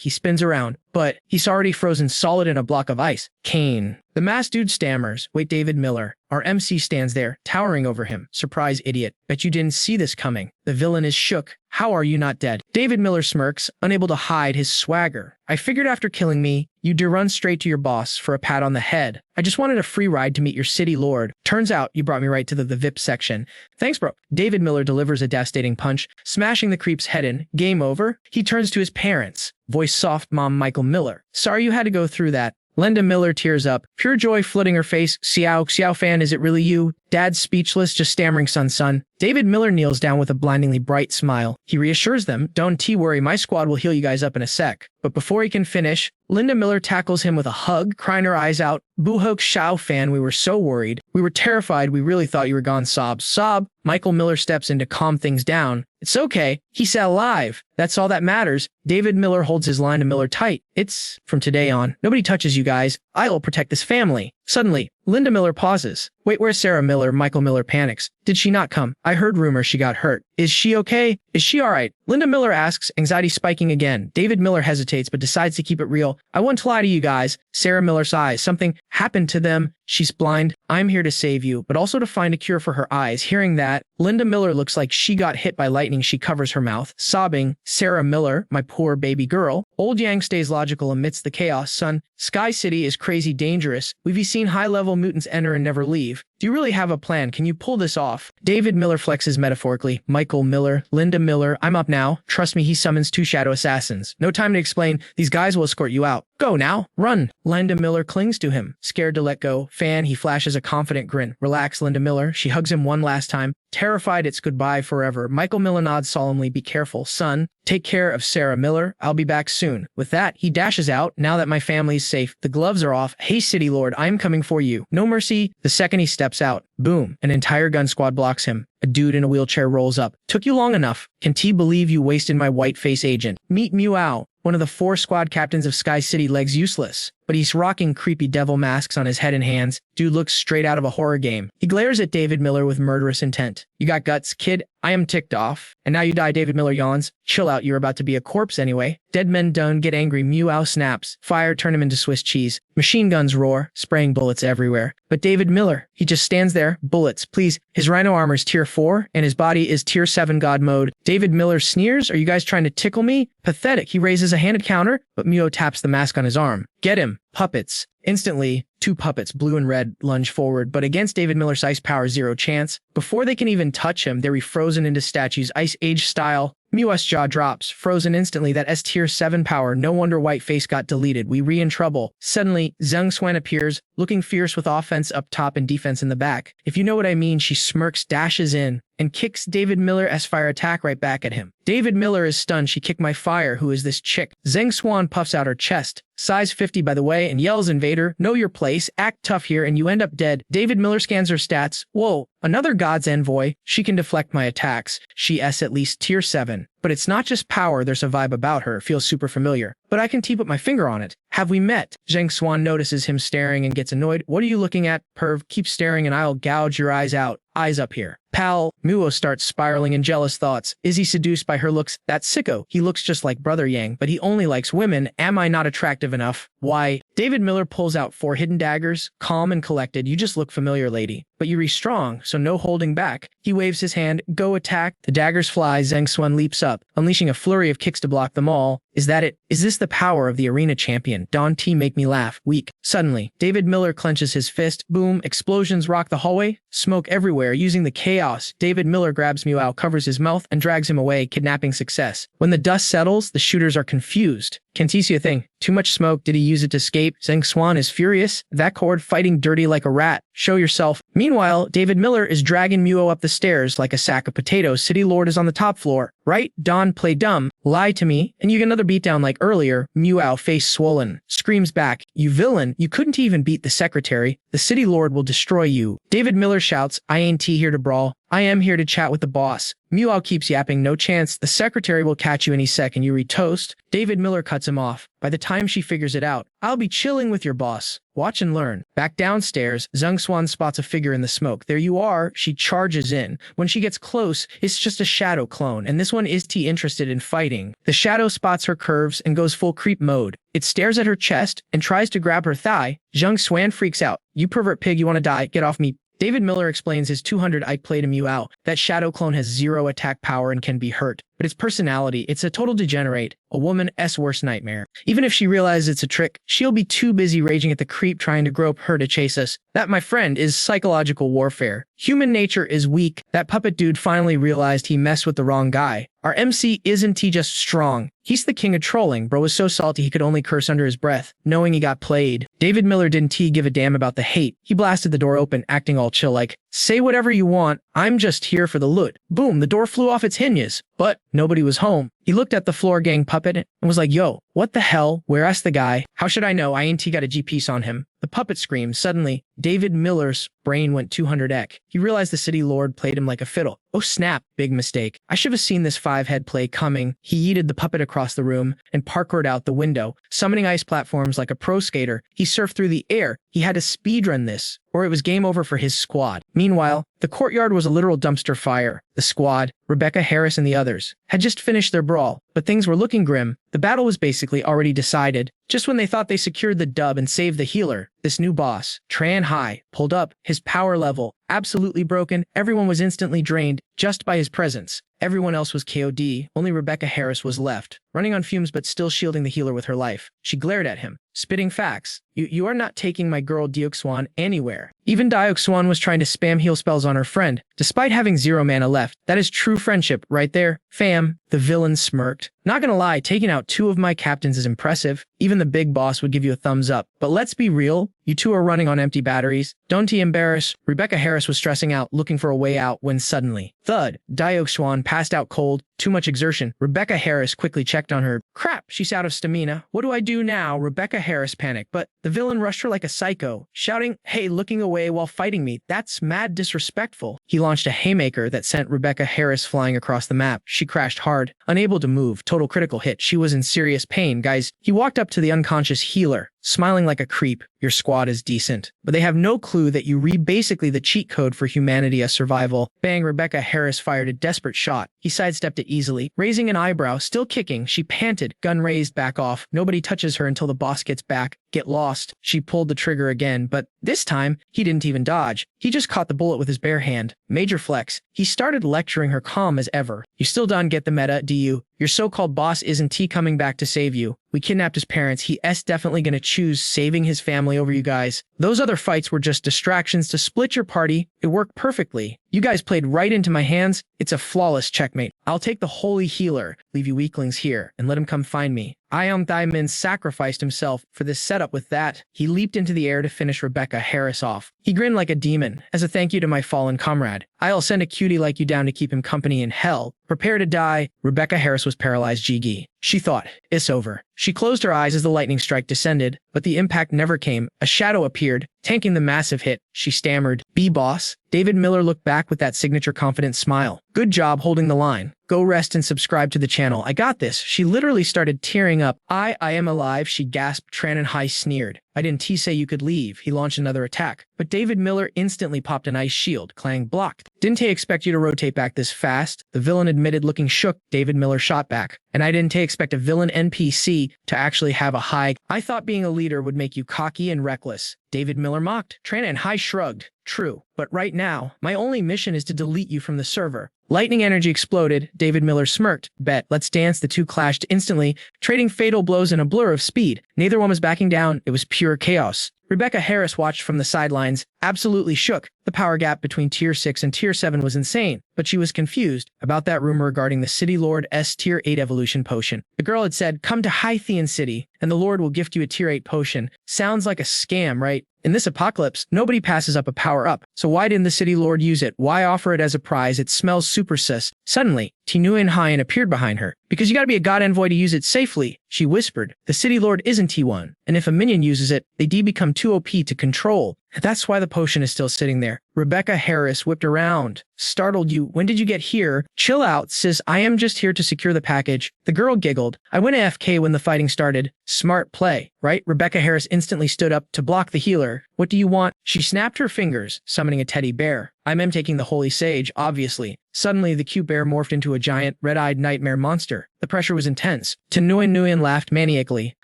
He spins around, but he's already frozen solid in a block of ice. Kane. The masked dude stammers. Wait, David Miller. Our MC stands there, towering over him. Surprise, idiot. Bet you didn't see this coming. The villain is shook. How are you not dead? David Miller smirks, unable to hide his swagger. I figured after killing me, you'd run straight to your boss for a pat on the head. I just wanted a free ride to meet your city lord. Turns out you brought me right to the VIP section. Thanks, bro. David Miller delivers a devastating punch, smashing the creep's head in. Game over. He turns to his parents. Voice soft mom Michael Miller. Sorry you had to go through that. Linda Miller tears up, pure joy flooding her face. Xiao fan, is it really you? Dad's speechless, just stammering son. David Miller kneels down with a blindingly bright smile. He reassures them, "Don't worry, my squad will heal you guys up in a sec." But before he can finish, Linda Miller tackles him with a hug, crying her eyes out. "Boo-hook Xiao fan, we were so worried. We were terrified, we really thought you were gone, sob." Sob. Michael Miller steps in to calm things down. "It's okay. He's alive. That's all that matters." David Miller holds his line to Miller tight. "It's from today on. Nobody touches you guys. I'll protect this family." Suddenly, Linda Miller pauses. "Wait, where's Sarah Miller?" Michael Miller panics. "Did she not come? I heard rumors she got hurt. Is she okay? Is she alright?" Linda Miller asks, anxiety spiking again. David Miller hesitates but decides to keep it real. "I won't lie to you guys." Sarah Miller sighs. "Something happened to them. She's blind. I'm here to save you, but also to find a cure for her eyes." Hearing that, Linda Miller looks like she got hit by lightning. She covers her mouth, sobbing. "Sarah Miller, my poor baby girl." Old Yang stays logical amidst the chaos. "Son, Sky City is crazy dangerous. We've seen high-level mutants enter and never leave. Do you really have a plan? Can you pull this off?" David Miller flexes metaphorically. "Michael Miller, Linda Miller, I'm up now. Trust me," he summons 2 shadow assassins. "No time to explain. These guys will escort you out. Go now. Run." Linda Miller clings to him, scared to let go. Fan, he flashes a confident grin. "Relax, Linda Miller." She hugs him one last time. Terrified it's goodbye forever. Michael Miller nods solemnly. "Be careful, son. Take care of Sarah Miller. I'll be back soon." With that, he dashes out. "Now that my family's safe, the gloves are off. Hey, City Lord, I'm coming for you. No mercy." The second he steps out, boom, an entire gun squad blocks him. A dude in a wheelchair rolls up. "Took you long enough. Can T believe you wasted my white face agent?" Meet Meow, one of the 4 squad captains of Sky City. Legs useless, but he's rocking creepy devil masks on his head and hands. Dude looks straight out of a horror game. He glares at David Miller with murderous intent. "You got guts, kid? I am ticked off. And now you die." David Miller yawns. "Chill out, you're about to be a corpse anyway." Dead men don't get angry. Meow snaps. Fire turn him into Swiss cheese. Machine guns roar, spraying bullets everywhere. But David Miller, he just stands there. "Bullets, please." His rhino armor's tier 4, and his body is tier 7 god mode. David Miller sneers. "Are you guys trying to tickle me?" Pathetic. He raises a handed counter, but Meow taps the mask on his arm. "Get him, puppets." Instantly, 2 puppets, blue and red, lunge forward, but against David Miller's ice power, 0 chance. Before they can even touch him, they're refrozen into statues, Ice Age style. Mew's jaw drops, frozen instantly. That S tier 7 power, no wonder Whiteface got deleted. We in trouble. Suddenly, Zheng Xuan appears, looking fierce with offense up top and defense in the back. If you know what I mean, she smirks, dashes in, and kicks David Miller's fire attack right back at him. David Miller is stunned. "She kicked my fire. Who is this chick?" Zheng Xuan puffs out her chest, size 50 by the way, and yells, "Invader, know your place, act tough here, and you end up dead." David Miller scans her stats. "Whoa, another God's Envoy. She can deflect my attacks. She's at least tier 7. But it's not just power, there's a vibe about her. Feels super familiar. But I can put my finger on it. Have we met?" Zheng Xuan notices him staring and gets annoyed. "What are you looking at, perv? Keep staring and I'll gouge your eyes out. Eyes up here." "Pal." Muo starts spiraling in jealous thoughts. Is he seduced by her looks? That sicko. He looks just like Brother Yang, but he only likes women. Am I not attractive enough? Why? David Miller pulls out 4 hidden daggers, calm and collected. "You just look familiar, lady. But you're strong, so no holding back." He waves his hand. "Go attack." The daggers fly. Zheng Xuan leaps up, unleashing a flurry of kicks to block them all. Is that it? Is this the power of the arena champion? Don T make me laugh. Weak. Suddenly, David Miller clenches his fist. Boom. Explosions rock the hallway. Smoke everywhere. Using the chaos, David Miller grabs Meow, covers his mouth, and drags him away. Kidnapping success. When the dust settles, the shooters are confused. "Can't see a thing. Too much smoke. Did he use it to escape?" Zheng Xuan is furious. "That cord fighting dirty like a rat. Show yourself." Meanwhile, David Miller is dragging Meow up the stairs like a sack of potatoes. City Lord is on the top floor. "Right? Don, play dumb. Lie to me, and you get another beatdown like earlier." Meow, face swollen, screams back, "You villain. You couldn't even beat the secretary. The City Lord will destroy you." David Miller shouts, "I ain't here to brawl. I am here to chat with the boss." Meow keeps yapping, "No chance. The secretary will catch you any second. You retoast." David Miller cuts him off. "By the time she figures it out, I'll be chilling with your boss. Watch and learn." Back downstairs, Zheng Xuan spots a figure in the smoke. "There you are." She charges in. When she gets close, it's just a shadow clone, and this one is interested in fighting. The shadow spots her curves and goes full creep mode. It stares at her chest and tries to grab her thigh. Zheng Xuan freaks out. "You pervert pig, you want to die? Get off me." David Miller explains his 200 Ike play to Meow. That shadow clone has 0 attack power and can be hurt. But its personality, it's a total degenerate. A woman's worst nightmare. Even if she realizes it's a trick, she'll be too busy raging at the creep trying to grope her to chase us. That, my friend, is psychological warfare. Human nature is weak. That puppet dude finally realized he messed with the wrong guy. Our MC isn't he just strong? He's the king of trolling. Bro was so salty he could only curse under his breath, knowing he got played. David Miller didn't give a damn about the hate. He blasted the door open, acting all chill like, Say whatever you want. I'm just here for the loot. Boom, the door flew off its hinges. But nobody was home. He looked at the floor gang puppet and was like, yo, what the hell? Where's the guy? How should I know? I ain't got a G-piece on him. The puppet screamed. Suddenly, David Miller's brain went 200 He realized the city lord played him like a fiddle. Oh snap, big mistake. I should have seen this 5-head play coming. He yeeted the puppet across the room and parkoured out the window. Summoning ice platforms like a pro skater, he surfed through the air. He had to speedrun this, or it was game over for his squad. Meanwhile, the courtyard was a literal dumpster fire. The squad, Rebecca Harris and the others, had just finished their brawl, but things were looking grim. The battle was basically already decided. Just when they thought they secured the dub and saved the healer, this new boss, Tran Hai, pulled up. His power level absolutely broken. Everyone was instantly drained just by his presence. Everyone else was KOD. Only Rebecca Harris was left, running on fumes but still shielding the healer with her life. She glared at him, spitting facts. You are not taking my girl Deoxwan anywhere. Even Deoxwan was trying to spam heal spells on her friend, despite having 0 mana left. That is true friendship right there, fam. The villain smirked. Not gonna lie, taking out 2 of my captains is impressive. Even the big boss would give you a thumbs up. But let's be real, you 2 are running on empty batteries. Don't you embarrass? Rebecca Harris was stressing out, looking for a way out when suddenly, thud, Deoxwan passed out cold. Too much exertion. Rebecca Harris quickly checked on her. Crap, she's out of stamina. What do I do now? Rebecca Harris panicked, but the villain rushed her like a psycho, shouting, hey, looking away while fighting me. That's mad disrespectful. He launched a haymaker that sent Rebecca Harris flying across the map. She crashed hard, unable to move. Total critical hit. She was in serious pain, guys. He walked up to the unconscious healer, smiling like a creep. Your squad is decent, but they have no clue that you read basically the cheat code for humanity as survival. Bang, Rebecca Harris fired a desperate shot. He sidestepped it easily. Raising an eyebrow, still kicking, she panted, gun raised, back off. Nobody touches her until the boss gets back. Get lost. She pulled the trigger again, but this time, he didn't even dodge. He just caught the bullet with his bare hand. Major flex. He started lecturing her calm as ever. You still don't get the meta, do you? Your so-called boss isn't he coming back to save you. We kidnapped his parents. He's definitely gonna choose saving his family over you guys. Those other fights were just distractions to split your party. It worked perfectly. You guys played right into my hands. It's a flawless checkmate. I'll take the holy healer, leave you weaklings here, and let him come find me. Ion Thaimin sacrificed himself for this setup. With that, he leaped into the air to finish Rebecca Harris off. He grinned like a demon. As a thank you to my fallen comrade, I'll send a cutie like you down to keep him company in hell. Prepare to die. Rebecca Harris was paralyzed. GG. She thought, it's over. She closed her eyes as the lightning strike descended, but the impact never came. A shadow appeared, tanking the massive hit. She stammered, B-boss. David Miller looked back with that signature confident smile. Good job holding the line. Go rest and subscribe to the channel. I got this. She literally started tearing up. I am alive, she gasped. Tran Hai sneered. I didn't say you could leave. He launched another attack, but David Miller instantly popped an ice shield. Clang, blocked. Didn't expect you to rotate back this fast, the villain admitted, looking shook. David Miller shot back. And I didn't expect a villain NPC to actually have a high. I thought being a leader would make you cocky and reckless. David Miller mocked. Tran Hai shrugged. True, but right now, my only mission is to delete you from the server. Lightning energy exploded. David Miller smirked. Bet, let's dance. The 2 clashed instantly, trading fatal blows in a blur of speed. Neither one was backing down. It was pure chaos. Rebecca Harris watched from the sidelines, absolutely shook. The power gap between Tier 6 and Tier 7 was insane, but she was confused about that rumor regarding the City Lord's Tier 8 evolution potion. The girl had said, come to Hythian City, and the Lord will gift you a Tier 8 potion. Sounds like a scam, right? In this apocalypse, nobody passes up a power-up, so why didn't the City Lord use it? Why offer it as a prize? It smells super sus. Suddenly, Tinuan Hyan appeared behind her. Because you gotta be a god envoy to use it safely, she whispered. The City Lord isn't T1, and if a minion uses it, they become too OP to control. That's why the potion is still sitting there. Rebecca Harris whipped around. Startled you. When did you get here? Chill out, sis. I am just here to secure the package. The girl giggled. I went AFK when the fighting started. Smart play, right? Rebecca Harris instantly stood up to block the healer. What do you want? She snapped her fingers, summoning a teddy bear. I'm taking the holy sage, obviously. Suddenly, the cute bear morphed into a giant, red-eyed nightmare monster. The pressure was intense. Nguyen laughed maniacally.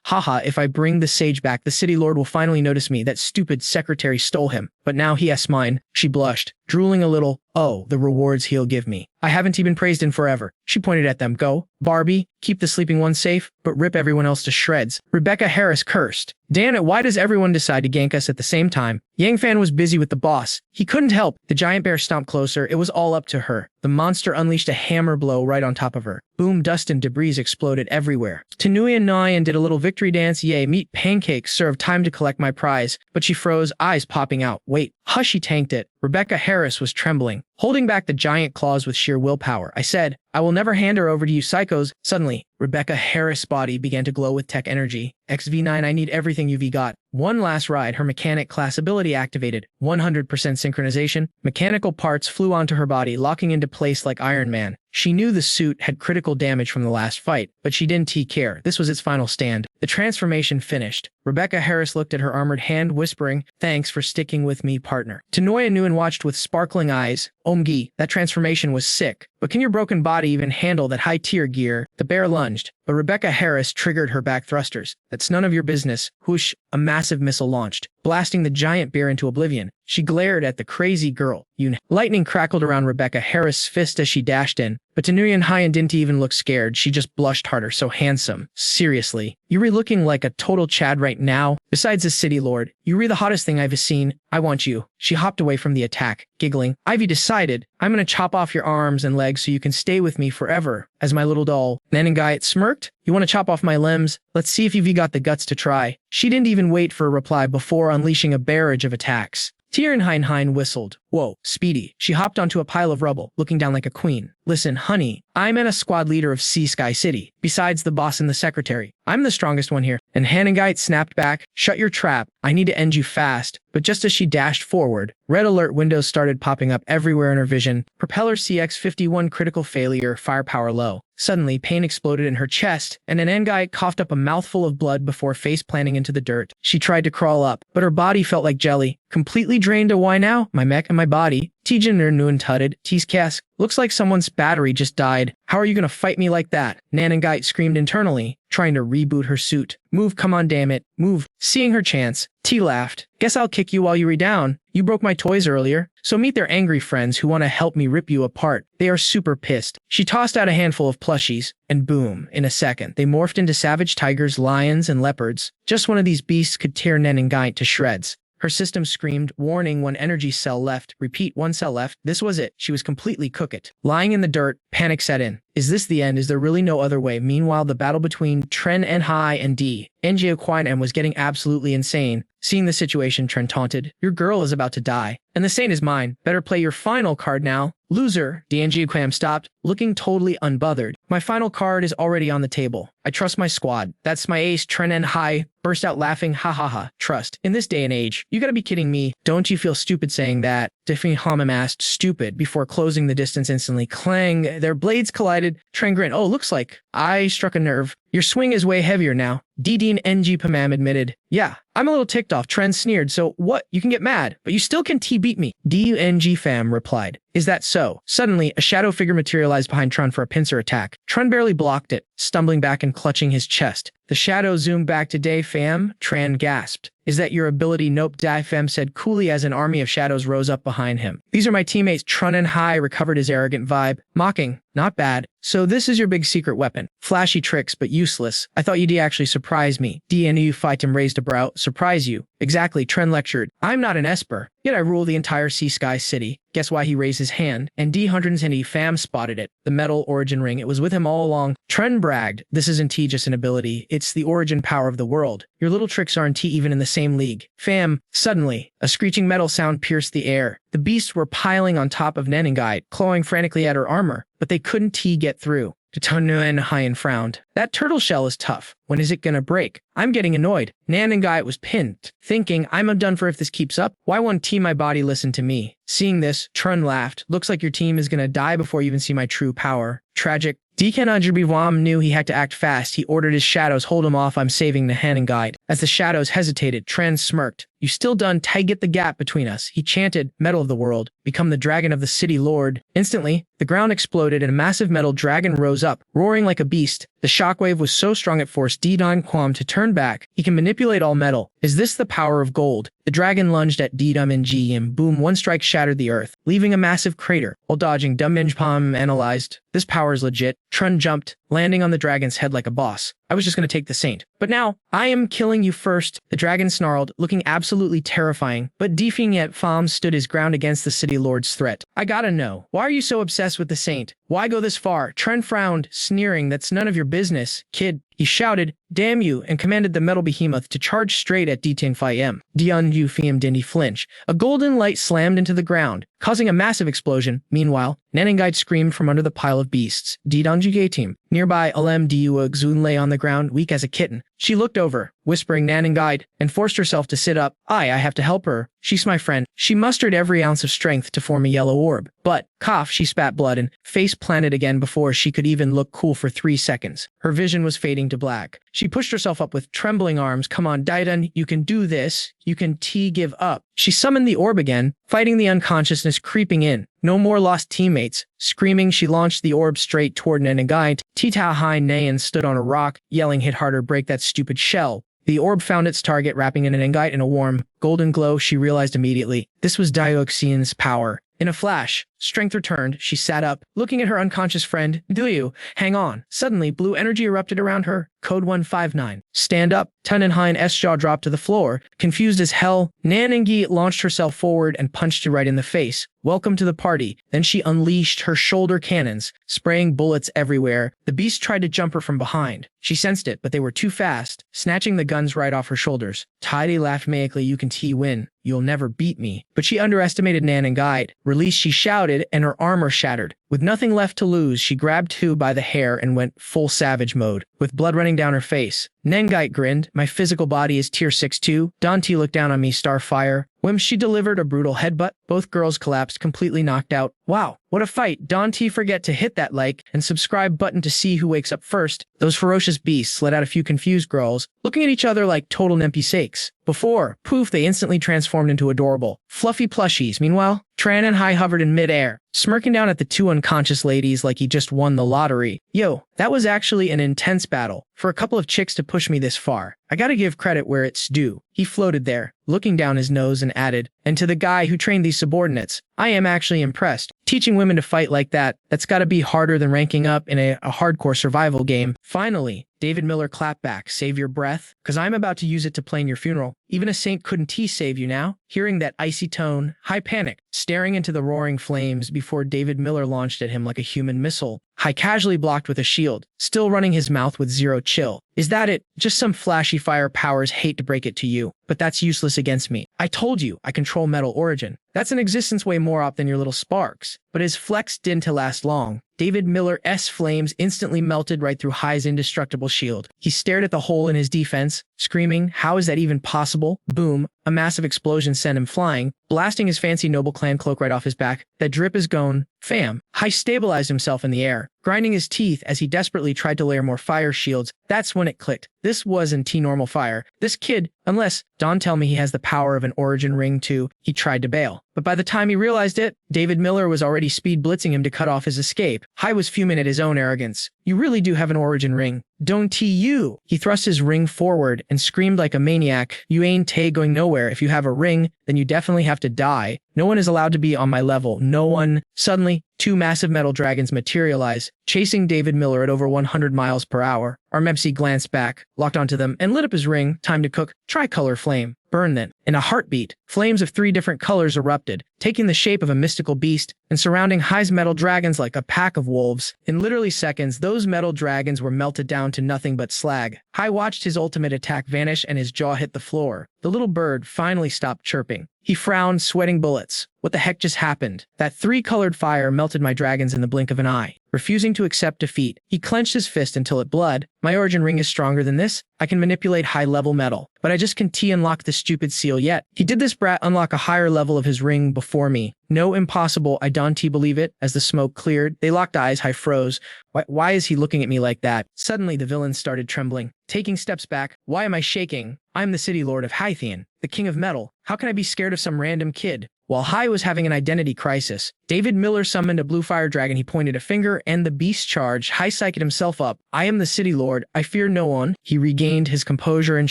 Haha, if I bring the sage back, the City Lord will finally notice me. That stupid secretary stole him. But now he has mine. She blushed, drooling a little. Oh, the rewards he'll give me. I haven't been praised in forever. She pointed at them. Go, Barbie, keep the sleeping one safe, but rip everyone else to shreds. Rebecca Harris cursed. Damn it, why does everyone decide to gank us at the same time? Yang Fan was busy with the boss. He couldn't help. The giant bear stomped closer. It was all up to her. The monster unleashed a hammer blow right on top of her. Boom, dust and debris exploded everywhere. Tanuya and Nyan did a little victory dance. Yay, meat pancakes served. Time to collect my prize. But she froze, eyes popping out. Wait, hush, she tanked it. Rebecca Harris was trembling, holding back the giant claws with sheer willpower. I said, I will never hand her over to you psychos. Suddenly, Rebecca Harris' body began to glow with tech energy. XV9, I need everything you've got. One last ride, her mechanic class ability activated. 100% synchronization. Mechanical parts flew onto her body, locking into place like Iron Man. She knew the suit had critical damage from the last fight, but she didn't care. This was its final stand. The transformation finished. Rebecca Harris looked at her armored hand, whispering, thanks for sticking with me, partner. Tanoya knew and watched with sparkling eyes. Omgi, that transformation was sick. But can your broken body even handle that high-tier gear? The bear lunged, but Rebecca Harris triggered her back thrusters. That's none of your business. Whoosh, a massive missile launched, blasting the giant bear into oblivion. She glared at the crazy girl. Lightning crackled around Rebecca Harris' fist as she dashed in, but Tanuya and Hyan didn't even look scared. She just blushed harder. So handsome. Seriously. Yuri looking like a total Chad right now. Besides the city lord, Yuri the hottest thing I've seen. I want you. She hopped away from the attack, giggling. Ivy decided, I'm gonna chop off your arms and legs so you can stay with me forever, as my little doll. Nanengait smirked. You want to chop off my limbs? Let's see if you've got the guts to try. She didn't even wait for a reply before unleashing a barrage of attacks. Tierenheinhein whistled. Whoa, Speedy. She hopped onto a pile of rubble, looking down like a queen. Listen, honey, I'm a squad leader of Sea Sky City, besides the boss and the secretary. I'm the strongest one here. And Hanengite snapped back, shut your trap. I need to end you fast. But just as she dashed forward, red alert windows started popping up everywhere in her vision. Propeller CX-51 critical failure, firepower low. Suddenly, pain exploded in her chest, and an Anengite coughed up a mouthful of blood before face-planting into the dirt. She tried to crawl up, but her body felt like jelly. Completely drained to why now? My mech and my body. Tijin Nuan tutted. Teaskask. Looks like someone's battery just died. How are you gonna fight me like that? Nanengite screamed internally, trying to reboot her suit. Move, come on, damn it. Move. Seeing her chance, T laughed. Guess I'll kick you while you down. You broke my toys earlier. So meet their angry friends who want to help me rip you apart. They are super pissed. She tossed out a handful of plushies, and boom, in a second, they morphed into savage tigers, lions, and leopards. Just one of these beasts could tear Nanengite to shreds. Her system screamed, warning, one energy cell left. Repeat, one cell left. This was it. She was completely cooked. Lying in the dirt, panic set in. Is this the end? Is there really no other way? Meanwhile, the battle between Tren and Hai and D. Njioquine was getting absolutely insane. Seeing the situation, Tren taunted. Your girl is about to die. And the saint is mine. Better play your final card now. Loser. Njioquine stopped, looking totally unbothered. My final card is already on the table. I trust my squad. That's my ace. Tren and Hai burst out laughing. Ha ha ha. Trust. In this day and age, you gotta be kidding me. Don't you feel stupid saying that? Defin Hamam asked, stupid, before closing the distance instantly. Clang. Their blades collided. Tren grinned. Oh, looks like I struck a nerve. Your swing is way heavier now. Didin NG Pamam admitted. Yeah, I'm a little ticked off. Tren sneered. So what? You can get mad, but you still can T-beat me. DUNG Fam replied. Is that so? Suddenly, a shadow figure materialized behind Tren for a pincer attack. Tren barely blocked it, stumbling back and clutching his chest. The shadow zoomed back to Day Fam. Tren gasped. Is that your ability? Nope, Dai Fem said coolly as an army of shadows rose up behind him. These are my teammates. Trun and Hai recovered his arrogant vibe, mocking. Not bad. So this is your big secret weapon. Flashy tricks, but useless. I thought you'd actually surprise me. DNU Fightem raised a brow. Surprise you. Exactly, Tren lectured. I'm not an Esper, yet I rule the entire Sea Sky City. Guess why he raised his hand? And D-Hunters and E-Fam spotted it. The metal origin ring. It was with him all along. Tren bragged. This isn't T just an ability. It's the origin power of the world. Your little tricks aren't T even in the same league. Fam. Suddenly, a screeching metal sound pierced the air. The beasts were piling on top of Nanengite, clawing frantically at her armor, but they couldn't get through. Tanu Hyan frowned. That turtle shell is tough. When is it gonna break? I'm getting annoyed. Nanengite was pinned, thinking, I'm done for if this keeps up. Why won't T my body listen to me? Seeing this, Trun laughed. Looks like your team is gonna die before you even see my true power. Tragic. Deacon Ajibwam knew he had to act fast. He ordered his shadows, hold him off, I'm saving the Hanengite. As the shadows hesitated, Tren smirked. You still done? Get the gap between us. He chanted, Metal of the World, become the dragon of the city lord. Instantly, the ground exploded and a massive metal dragon rose up, roaring like a beast. The shockwave was so strong it forced Didon Quam to turn back. He can manipulate all metal. Is this the power of gold? The dragon lunged at Didum and G and boom, one strike shattered the earth, leaving a massive crater. While dodging, Duminjpam analyzed. This power is legit. Trun jumped, landing on the dragon's head like a boss. I was just going to take the saint. But now, I am killing you first, the dragon snarled, looking absolutely terrifying, but defeating yet Pham stood his ground against the city lord's threat. I gotta know, why are you so obsessed with the saint? Why go this far? Tren frowned, sneering, that's none of your business, kid. He shouted, damn you, and commanded the metal behemoth to charge straight at D10 Phi-M. Dion Yu Fiam Dindy flinch. A golden light slammed into the ground, causing a massive explosion. Meanwhile, Nanengite screamed from under the pile of beasts. Didonju team. Nearby, Alem Diua Xun lay on the ground, weak as a kitten. She looked over, whispering Nanengite, and forced herself to sit up. I have to help her. She's my friend. She mustered every ounce of strength to form a yellow orb. But, cough, she spat blood and face planted again before she could even look cool for 3 seconds. Her vision was fading to black. She pushed herself up with trembling arms. Come on, Daidan, you can do this. You can give up. She summoned the orb again, fighting the unconsciousness creeping in. No more lost teammates. Screaming, she launched the orb straight toward Nanengite. Titao Hai Nayan stood on a rock, yelling, hit harder, break that stupid shell. The orb found its target, wrapping Nanengite in a warm, golden glow. She realized immediately. This was Dioxian's power. In a flash, strength returned. She sat up, looking at her unconscious friend. Do you? Hang on. Suddenly, blue energy erupted around her. Code 159. Stand up. Tunenhai's jaw dropped to the floor. Confused as hell, Nanengi launched herself forward and punched you right in the face. Welcome to the party. Then she unleashed her shoulder cannons, spraying bullets everywhere. The beast tried to jump her from behind. She sensed it, but they were too fast, snatching the guns right off her shoulders. Tidy laughed maniacally. You can win. You'll never beat me. But she underestimated Nanengite. Released, she shouted, and her armor shattered. With nothing left to lose, she grabbed Tu by the hair and went full savage mode, with blood running down her face. Nanengite grinned. My physical body is tier 6 too. Dante looked down on me, Starfire. When she delivered a brutal headbutt, both girls collapsed, completely knocked out. Wow, what a fight. Dante, forget to hit that like and subscribe button to see who wakes up first. Those ferocious beasts let out a few confused girls, looking at each other like total nempty sakes. Before, poof, they instantly transformed into adorable, fluffy plushies. Meanwhile, Tran and Hai hovered in midair, smirking down at the two unconscious ladies like he just won the lottery. Yo, that was actually an intense battle. For a couple of chicks to push me this far, I gotta give credit where it's due. He floated there, looking down his nose and added, and to the guy who trained these subordinates, I am actually impressed. Teaching women to fight like that's gotta be harder than ranking up in a hardcore survival game. Finally, David Miller clapped back. Save your breath, cause I'm about to use it to plan your funeral. Even a saint couldn't save you now. Hearing that icy tone, Hai panicked, staring into the roaring flames before David Miller launched at him like a human missile. Hai casually blocked with a shield, still running his mouth with zero chill. Is that it? Just some flashy fire powers, hate to break it to you, but that's useless against me. I told you, I control metal origin. That's an existence way more op than your little sparks. But his flex didn't last long. David Miller's flames instantly melted right through Hai's indestructible shield. He stared at the hole in his defense, screaming, how is that even possible? Boom, a massive explosion sent him flying, blasting his fancy noble clan cloak right off his back. That drip is gone. Fam. Hai stabilized himself in the air, grinding his teeth as he desperately tried to layer more fire shields. That's when it clicked. This wasn't normal fire. This kid, unless Don tell me he has the power of an origin ring too, he tried to bail. But by the time he realized it, David Miller was already speed blitzing him to cut off his escape. Hai was fuming at his own arrogance. You really do have an origin ring. Don't you? He thrust his ring forward and screamed like a maniac. You ain't going nowhere. If you have a ring, then you definitely have to die. No one is allowed to be on my level. No one. Suddenly, two massive metal dragons materialize, chasing David Miller at over 100 miles per hour. Armepsi glanced back, locked onto them, and lit up his ring. Time to cook. Tricolor flame. Burn then. In a heartbeat, flames of 3 different colors erupted, taking the shape of a mystical beast and surrounding Hai's metal dragons like a pack of wolves. In literally seconds, those metal dragons were melted down to nothing but slag. Hai watched his ultimate attack vanish and his jaw hit the floor. The little bird finally stopped chirping. He frowned, sweating bullets. What the heck just happened? That 3-colored fire melted my dragons in the blink of an eye. Refusing to accept defeat, he clenched his fist until it bled. My origin ring is stronger than this. I can manipulate high-level metal, but I just can't unlock the stupid seal yet. He did this brat unlock a higher level of his ring before me. No, impossible. I don't believe it. As the smoke cleared, they locked eyes. Hai froze. Why is he looking at me like that? Suddenly, the villain started trembling, taking steps back. Why am I shaking? I'm the city lord of Hythian, the king of metal. How can I be scared of some random kid? While Hai was having an identity crisis, David Miller summoned a blue fire dragon. He pointed a finger and the beast charged. Hai psyched himself up. I am the city lord. I fear no one. He regained his composure and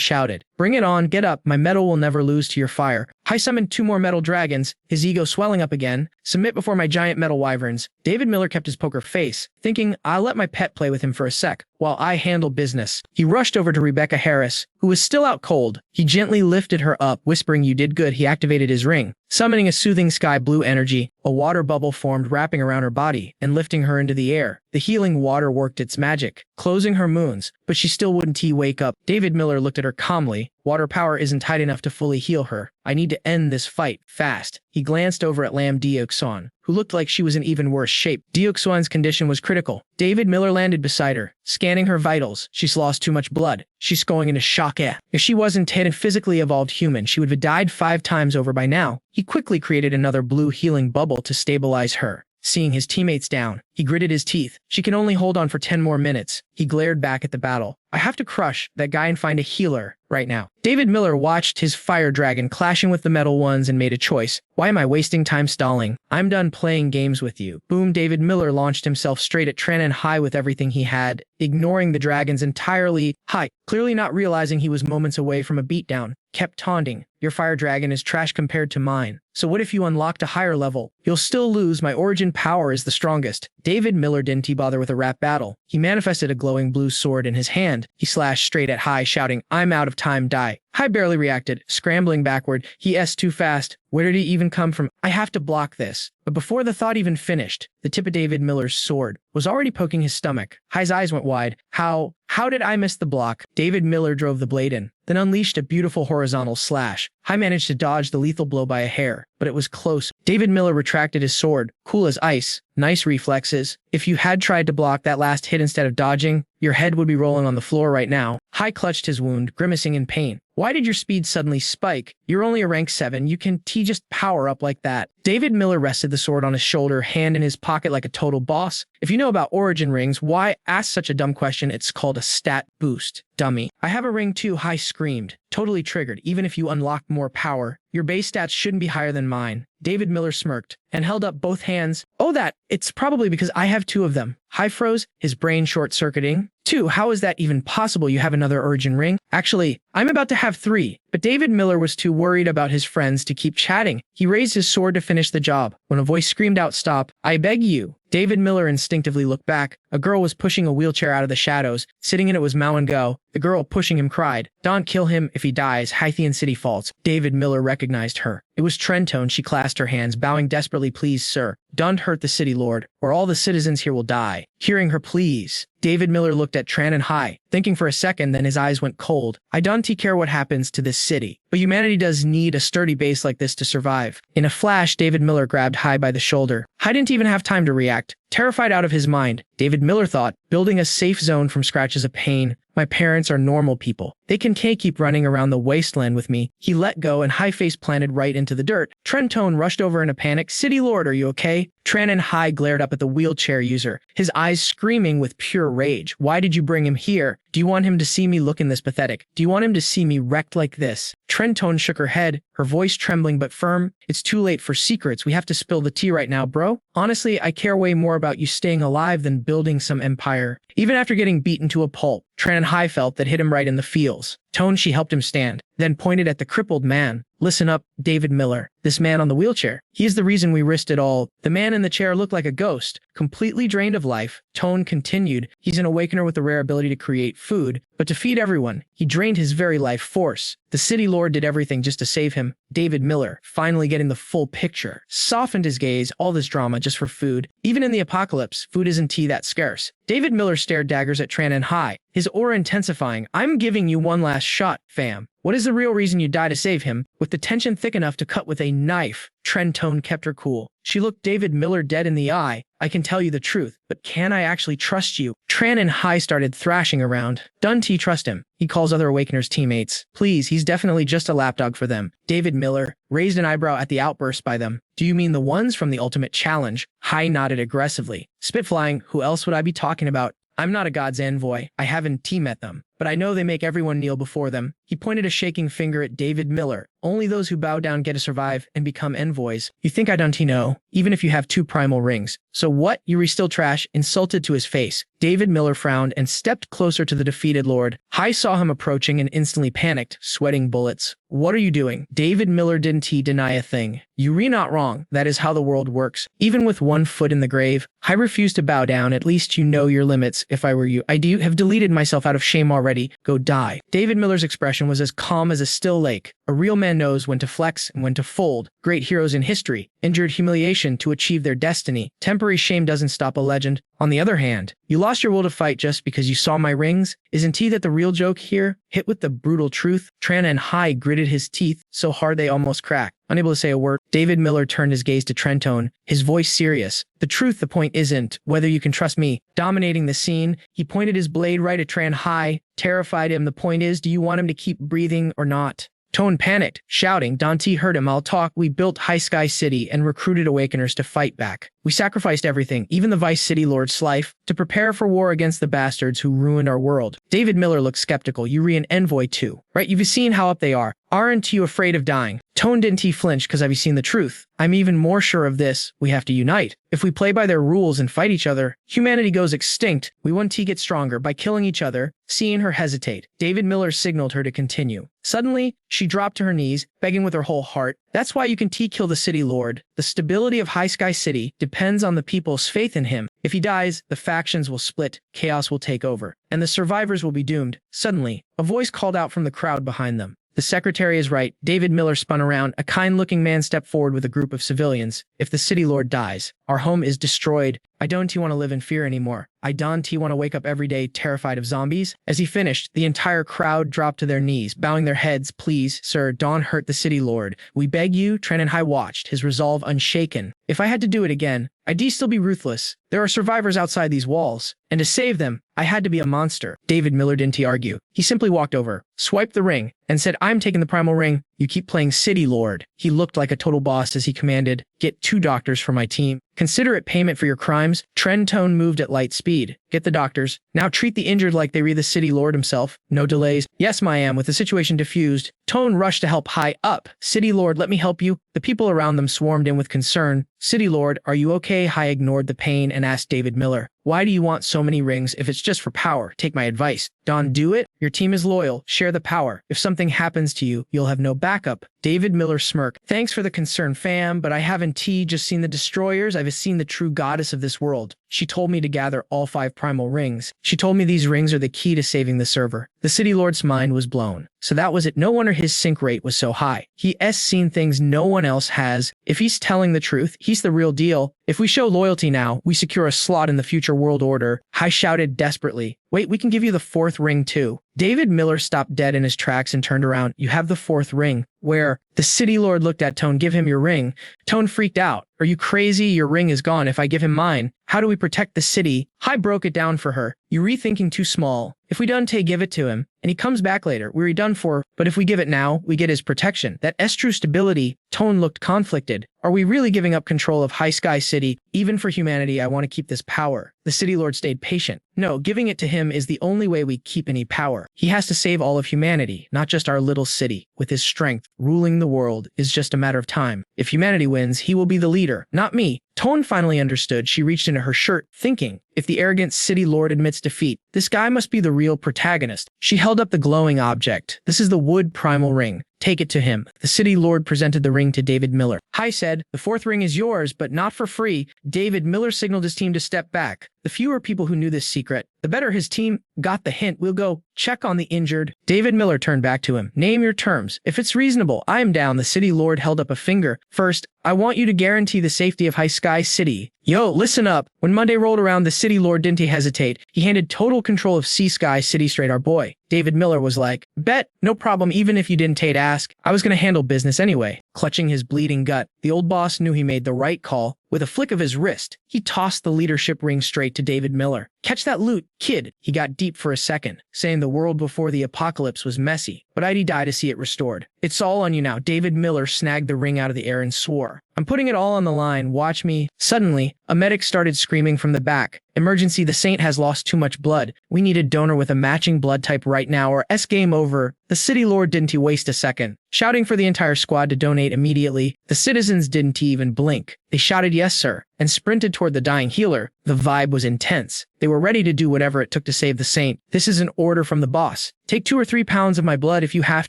shouted, Bring it on, get up, my metal will never lose to your fire. Hai summoned 2 more metal dragons, his ego swelling up again. Submit before my giant metal wyverns. David Miller kept his poker face, thinking, I'll let my pet play with him for a sec, while I handle business. He rushed over to Rebecca Harris, who was still out cold. He gently lifted her up, whispering, you did good. He activated his ring, summoning a soothing sky blue energy. A water bubble formed, wrapping around her body and lifting her into the air. The healing water worked its magic, closing her wounds, but she still wouldn't wake up. David Miller looked at her calmly. Water power isn't tight enough to fully heal her. I need to end this fight, fast. He glanced over at Lam Deoxon, who looked like she was in even worse shape. Deoxon's condition was critical. David Miller landed beside her, scanning her vitals. She's lost too much blood. She's going into shock. If she wasn't a physically evolved human, she would have died 5 times over by now. He quickly created another blue healing bubble to stabilize her. Seeing his teammates down, he gritted his teeth. She can only hold on for 10 more minutes. He glared back at the battle. I have to crush that guy and find a healer right now. David Miller watched his fire dragon clashing with the metal ones and made a choice. Why am I wasting time stalling? I'm done playing games with you. Boom, David Miller launched himself straight at Tran and Hai with everything he had, ignoring the dragons entirely. Hai, clearly not realizing he was moments away from a beatdown, kept taunting. Your fire dragon is trash compared to mine. So what if you unlocked a higher level? You'll still lose. My origin power is the strongest. David Miller didn't bother with a rap battle. He manifested a glowing blue sword in his hand. He slashed straight at Hai, shouting, I'm out of time, die. Hai barely reacted, scrambling backward. He S too fast. Where did he even come from? I have to block this. But before the thought even finished, the tip of David Miller's sword was already poking his stomach. Hai's eyes went wide. How did I miss the block? David Miller drove the blade in, then unleashed a beautiful horizontal slash. Hai managed to dodge the lethal blow by a hair, but it was close. David Miller retracted his sword, cool as ice. Nice reflexes. If you had tried to block that last hit instead of dodging, your head would be rolling on the floor right now. Hai clutched his wound, grimacing in pain. Why did your speed suddenly spike? You're only a rank 7. You can just power up like that. David Miller rested the sword on his shoulder, hand in his pocket like a total boss. If you know about origin rings, why ask such a dumb question? It's called a stat boost. Dummy. I have a ring too, Hai screamed. Totally triggered. Even if you unlock more power, your base stats shouldn't be higher than mine. David Miller smirked and held up both hands. Oh, it's probably because I have 2 of them. Hai froze, his brain short-circuiting. 2, how is that even possible? You have another origin ring? Actually, I'm about to have 3. But David Miller was too worried about his friends to keep chatting. He raised his sword to finish the job, when a voice screamed out, stop, I beg you. David Miller instinctively looked back. A girl was pushing a wheelchair out of the shadows. Sitting in it was Mao and Go. The girl pushing him cried, don't kill him. If he dies, Hythian City falls. David Miller recognized her. It was Trentone. She clasped her hands, bowing desperately. Please, sir, don't hurt the city lord, or all the citizens here will die. Hearing her please, David Miller looked at Tran and Hai, thinking for a second, then his eyes went cold. I don't care what happens to this city, but humanity does need a sturdy base like this to survive. In a flash, David Miller grabbed Hai by the shoulder. Hai didn't even have time to react. Terrified out of his mind, David Miller thought, building a safe zone from scratch is a pain. My parents are normal people. They can't keep running around the wasteland with me. He let go and Hai face planted right into the dirt. Trentone rushed over in a panic. City Lord, are you okay? Tran and Hai glared up at the wheelchair user, his eyes screaming with pure rage. Why did you bring him here? Do you want him to see me looking this pathetic? Do you want him to see me wrecked like this? Trentone shook her head, her voice trembling but firm. It's too late for secrets. We have to spill the tea right now, bro. Honestly, I care way more about you staying alive than building some empire. Even after getting beaten to a pulp, Tran and Hai felt that hit him right in the feels. Tone, she helped him stand, then pointed at the crippled man. Listen up, David Miller. This man on the wheelchair. He is the reason we risked it all. The man in the chair looked like a ghost, completely drained of life. Tone continued. He's an awakener with the rare ability to create food, but to feed everyone. He drained his very life force. The city lord did everything just to save him. David Miller, finally getting the full picture, softened his gaze. All this drama just for food. Even in the apocalypse, food isn't that scarce. David Miller stared daggers at Tran and Hai, his aura intensifying. I'm giving you one last shot, fam. What is the real reason you die to save him? With the tension thick enough to cut with a knife, Trentone kept her cool. She looked David Miller dead in the eye. I can tell you the truth, but can I actually trust you? Tran and Hai started thrashing around. Dunty trust him. He calls other Awakeners teammates. Please, he's definitely just a lapdog for them. David Miller raised an eyebrow at the outburst by them. Do you mean the ones from the Ultimate Challenge? Hai nodded aggressively. Spitflying, who else would I be talking about? I'm not a god's envoy. I haven't met them. but I know they make everyone kneel before them. He pointed a shaking finger at David Miller. Only those who bow down get to survive and become envoys. You think I don't know, even if you have 2 primal rings. So what? Yuri still trash, insulted to his face. David Miller frowned and stepped closer to the defeated lord. Hai saw him approaching and instantly panicked, sweating bullets. What are you doing? David Miller didn't deny a thing. Yuri not wrong. That is how the world works. Even with 1 foot in the grave, I refuse to bow down. At least you know your limits. If I were you, I do have deleted myself out of shame already. Go die. David Miller's expression was as calm as a still lake. A real man knows when to flex and when to fold. Great heroes in history endured humiliation to achieve their destiny. Temporary shame doesn't stop a legend. On the other hand, you lost your will to fight just because you saw my rings? Isn't that the real joke here? Hit with the brutal truth, Tran and Hai gritted his teeth so hard they almost cracked. Unable to say a word, David Miller turned his gaze to Trentone, his voice serious. The truth, the point isn't whether you can trust me. Dominating the scene, he pointed his blade right at Tran Hai, terrified him. The point is, do you want him to keep breathing or not? Tone panicked, shouting. Dante heard him. I'll talk. We built High Sky City and recruited Awakeners to fight back. We sacrificed everything, even the Vice City Lord's life, to prepare for war against the bastards who ruined our world. David Miller looked skeptical. Yuri and Envoy too, right? You've seen how up they are. Aren't you afraid of dying? Tone didn't flinch because I've seen the truth. I'm even more sure of this. We have to unite. If we play by their rules and fight each other, humanity goes extinct. We want to get stronger by killing each other. Seeing her hesitate, David Miller signaled her to continue. Suddenly, she dropped to her knees, begging with her whole heart. That's why you can kill the City Lord. The stability of High Sky City depends on the people's faith in him. If he dies, the factions will split, chaos will take over, and the survivors will be doomed. Suddenly, a voice called out from the crowd behind them. The secretary is right. David Miller spun around. A kind-looking man stepped forward with a group of civilians. If the City Lord dies, our home is destroyed. I don't want to live in fear anymore. I don't want to wake up every day terrified of zombies. As he finished, the entire crowd dropped to their knees, bowing their heads. Please, sir, don't hurt the City Lord. We beg you. Tran and Hai watched, his resolve unshaken. If I had to do it again, I'd still be ruthless. There are survivors outside these walls, and to save them, I had to be a monster. David Miller didn't argue. He simply walked over, swiped the ring, and said, I'm taking the primal ring. You keep playing City Lord. He looked like a total boss as he commanded, get 2 doctors for my team. Consider it payment for your crimes. Trentone moved at light speed. Get the doctors. Now treat the injured like they were the City Lord himself. No delays. Yes, Mayam. With the situation diffused, Tone rushed to help Hai up. City Lord, let me help you. The people around them swarmed in with concern. City Lord, are you okay? Hai ignored the pain and asked David Miller, why do you want so many rings if it's just for power? Take my advice. Don, do it. Your team is loyal. Share the power. If something happens to you, you'll have no backup. David Miller smirked. Thanks for the concern, fam, but I haven't just seen the destroyers. I've seen the true goddess of this world. She told me to gather all 5 primal rings. She told me these rings are the key to saving the server. The City Lord's mind was blown. So that was it. No wonder his sync rate was so high. He's seen things no one else has. If he's telling the truth, he's the real deal. If we show loyalty now, we secure a slot in the future world order. Hai shouted desperately. Wait, we can give you the 4th ring too. David Miller stopped dead in his tracks and turned around. You have the 4th ring. Where? The City Lord looked at Tone. Give him your ring. Tone freaked out. Are you crazy? Your ring is gone if I give him mine. How do we protect the city? Hai broke it down for her. You rethinking too small. If we don't give it to him, and he comes back later, we're done for. But if we give it now, we get his protection. That's true stability. Tone looked conflicted. Are we really giving up control of High Sky City? Even for humanity, I want to keep this power. The City Lord stayed patient. No, giving it to him is the only way we keep any power. He has to save all of humanity, not just our little city. With his strength, ruling the world is just a matter of time. If humanity wins, he will be the leader, not me. Tone finally understood. She reached into her shirt, thinking, if the arrogant City Lord admits defeat, this guy must be the real protagonist. She held up the glowing object. This is the wood primal ring. Take it to him. The City Lord presented the ring to David Miller. Hai said, the 4th ring is yours, but not for free. David Miller signaled his team to step back. The fewer people who knew this secret, the better. His team got the hint. We'll go check on the injured. David Miller turned back to him. Name your terms. If it's reasonable, I am down. The City Lord held up a finger. First, I want you to guarantee the safety of High Sky City. Yo, listen up. When Monday rolled around, the City Lord didn't hesitate. He handed total control of Sea Sky City straight our boy. David Miller was like, bet, no problem, even if you didn't ask. I was gonna handle business anyway. Clutching his bleeding gut, the old boss knew he made the right call. With a flick of his wrist, he tossed the leadership ring straight to David Miller. "Catch that loot, kid." He got deep for a second, saying the world before the apocalypse was messy, but I'd die to see it restored. "It's all on you now." David Miller snagged the ring out of the air and swore, "I'm putting it all on the line, watch me." Suddenly, a medic started screaming from the back. "Emergency, the saint has lost too much blood. We need a donor with a matching blood type right now or game over." The city lord didn't waste a second, shouting for the entire squad to donate immediately. The citizens didn't even blink. They shouted "Yes, sir," and sprinted toward the dying healer. The vibe was intense. They were ready to do whatever it took to save the saint. "This is an order from the boss. Take 2 or 3 pounds of my blood if you have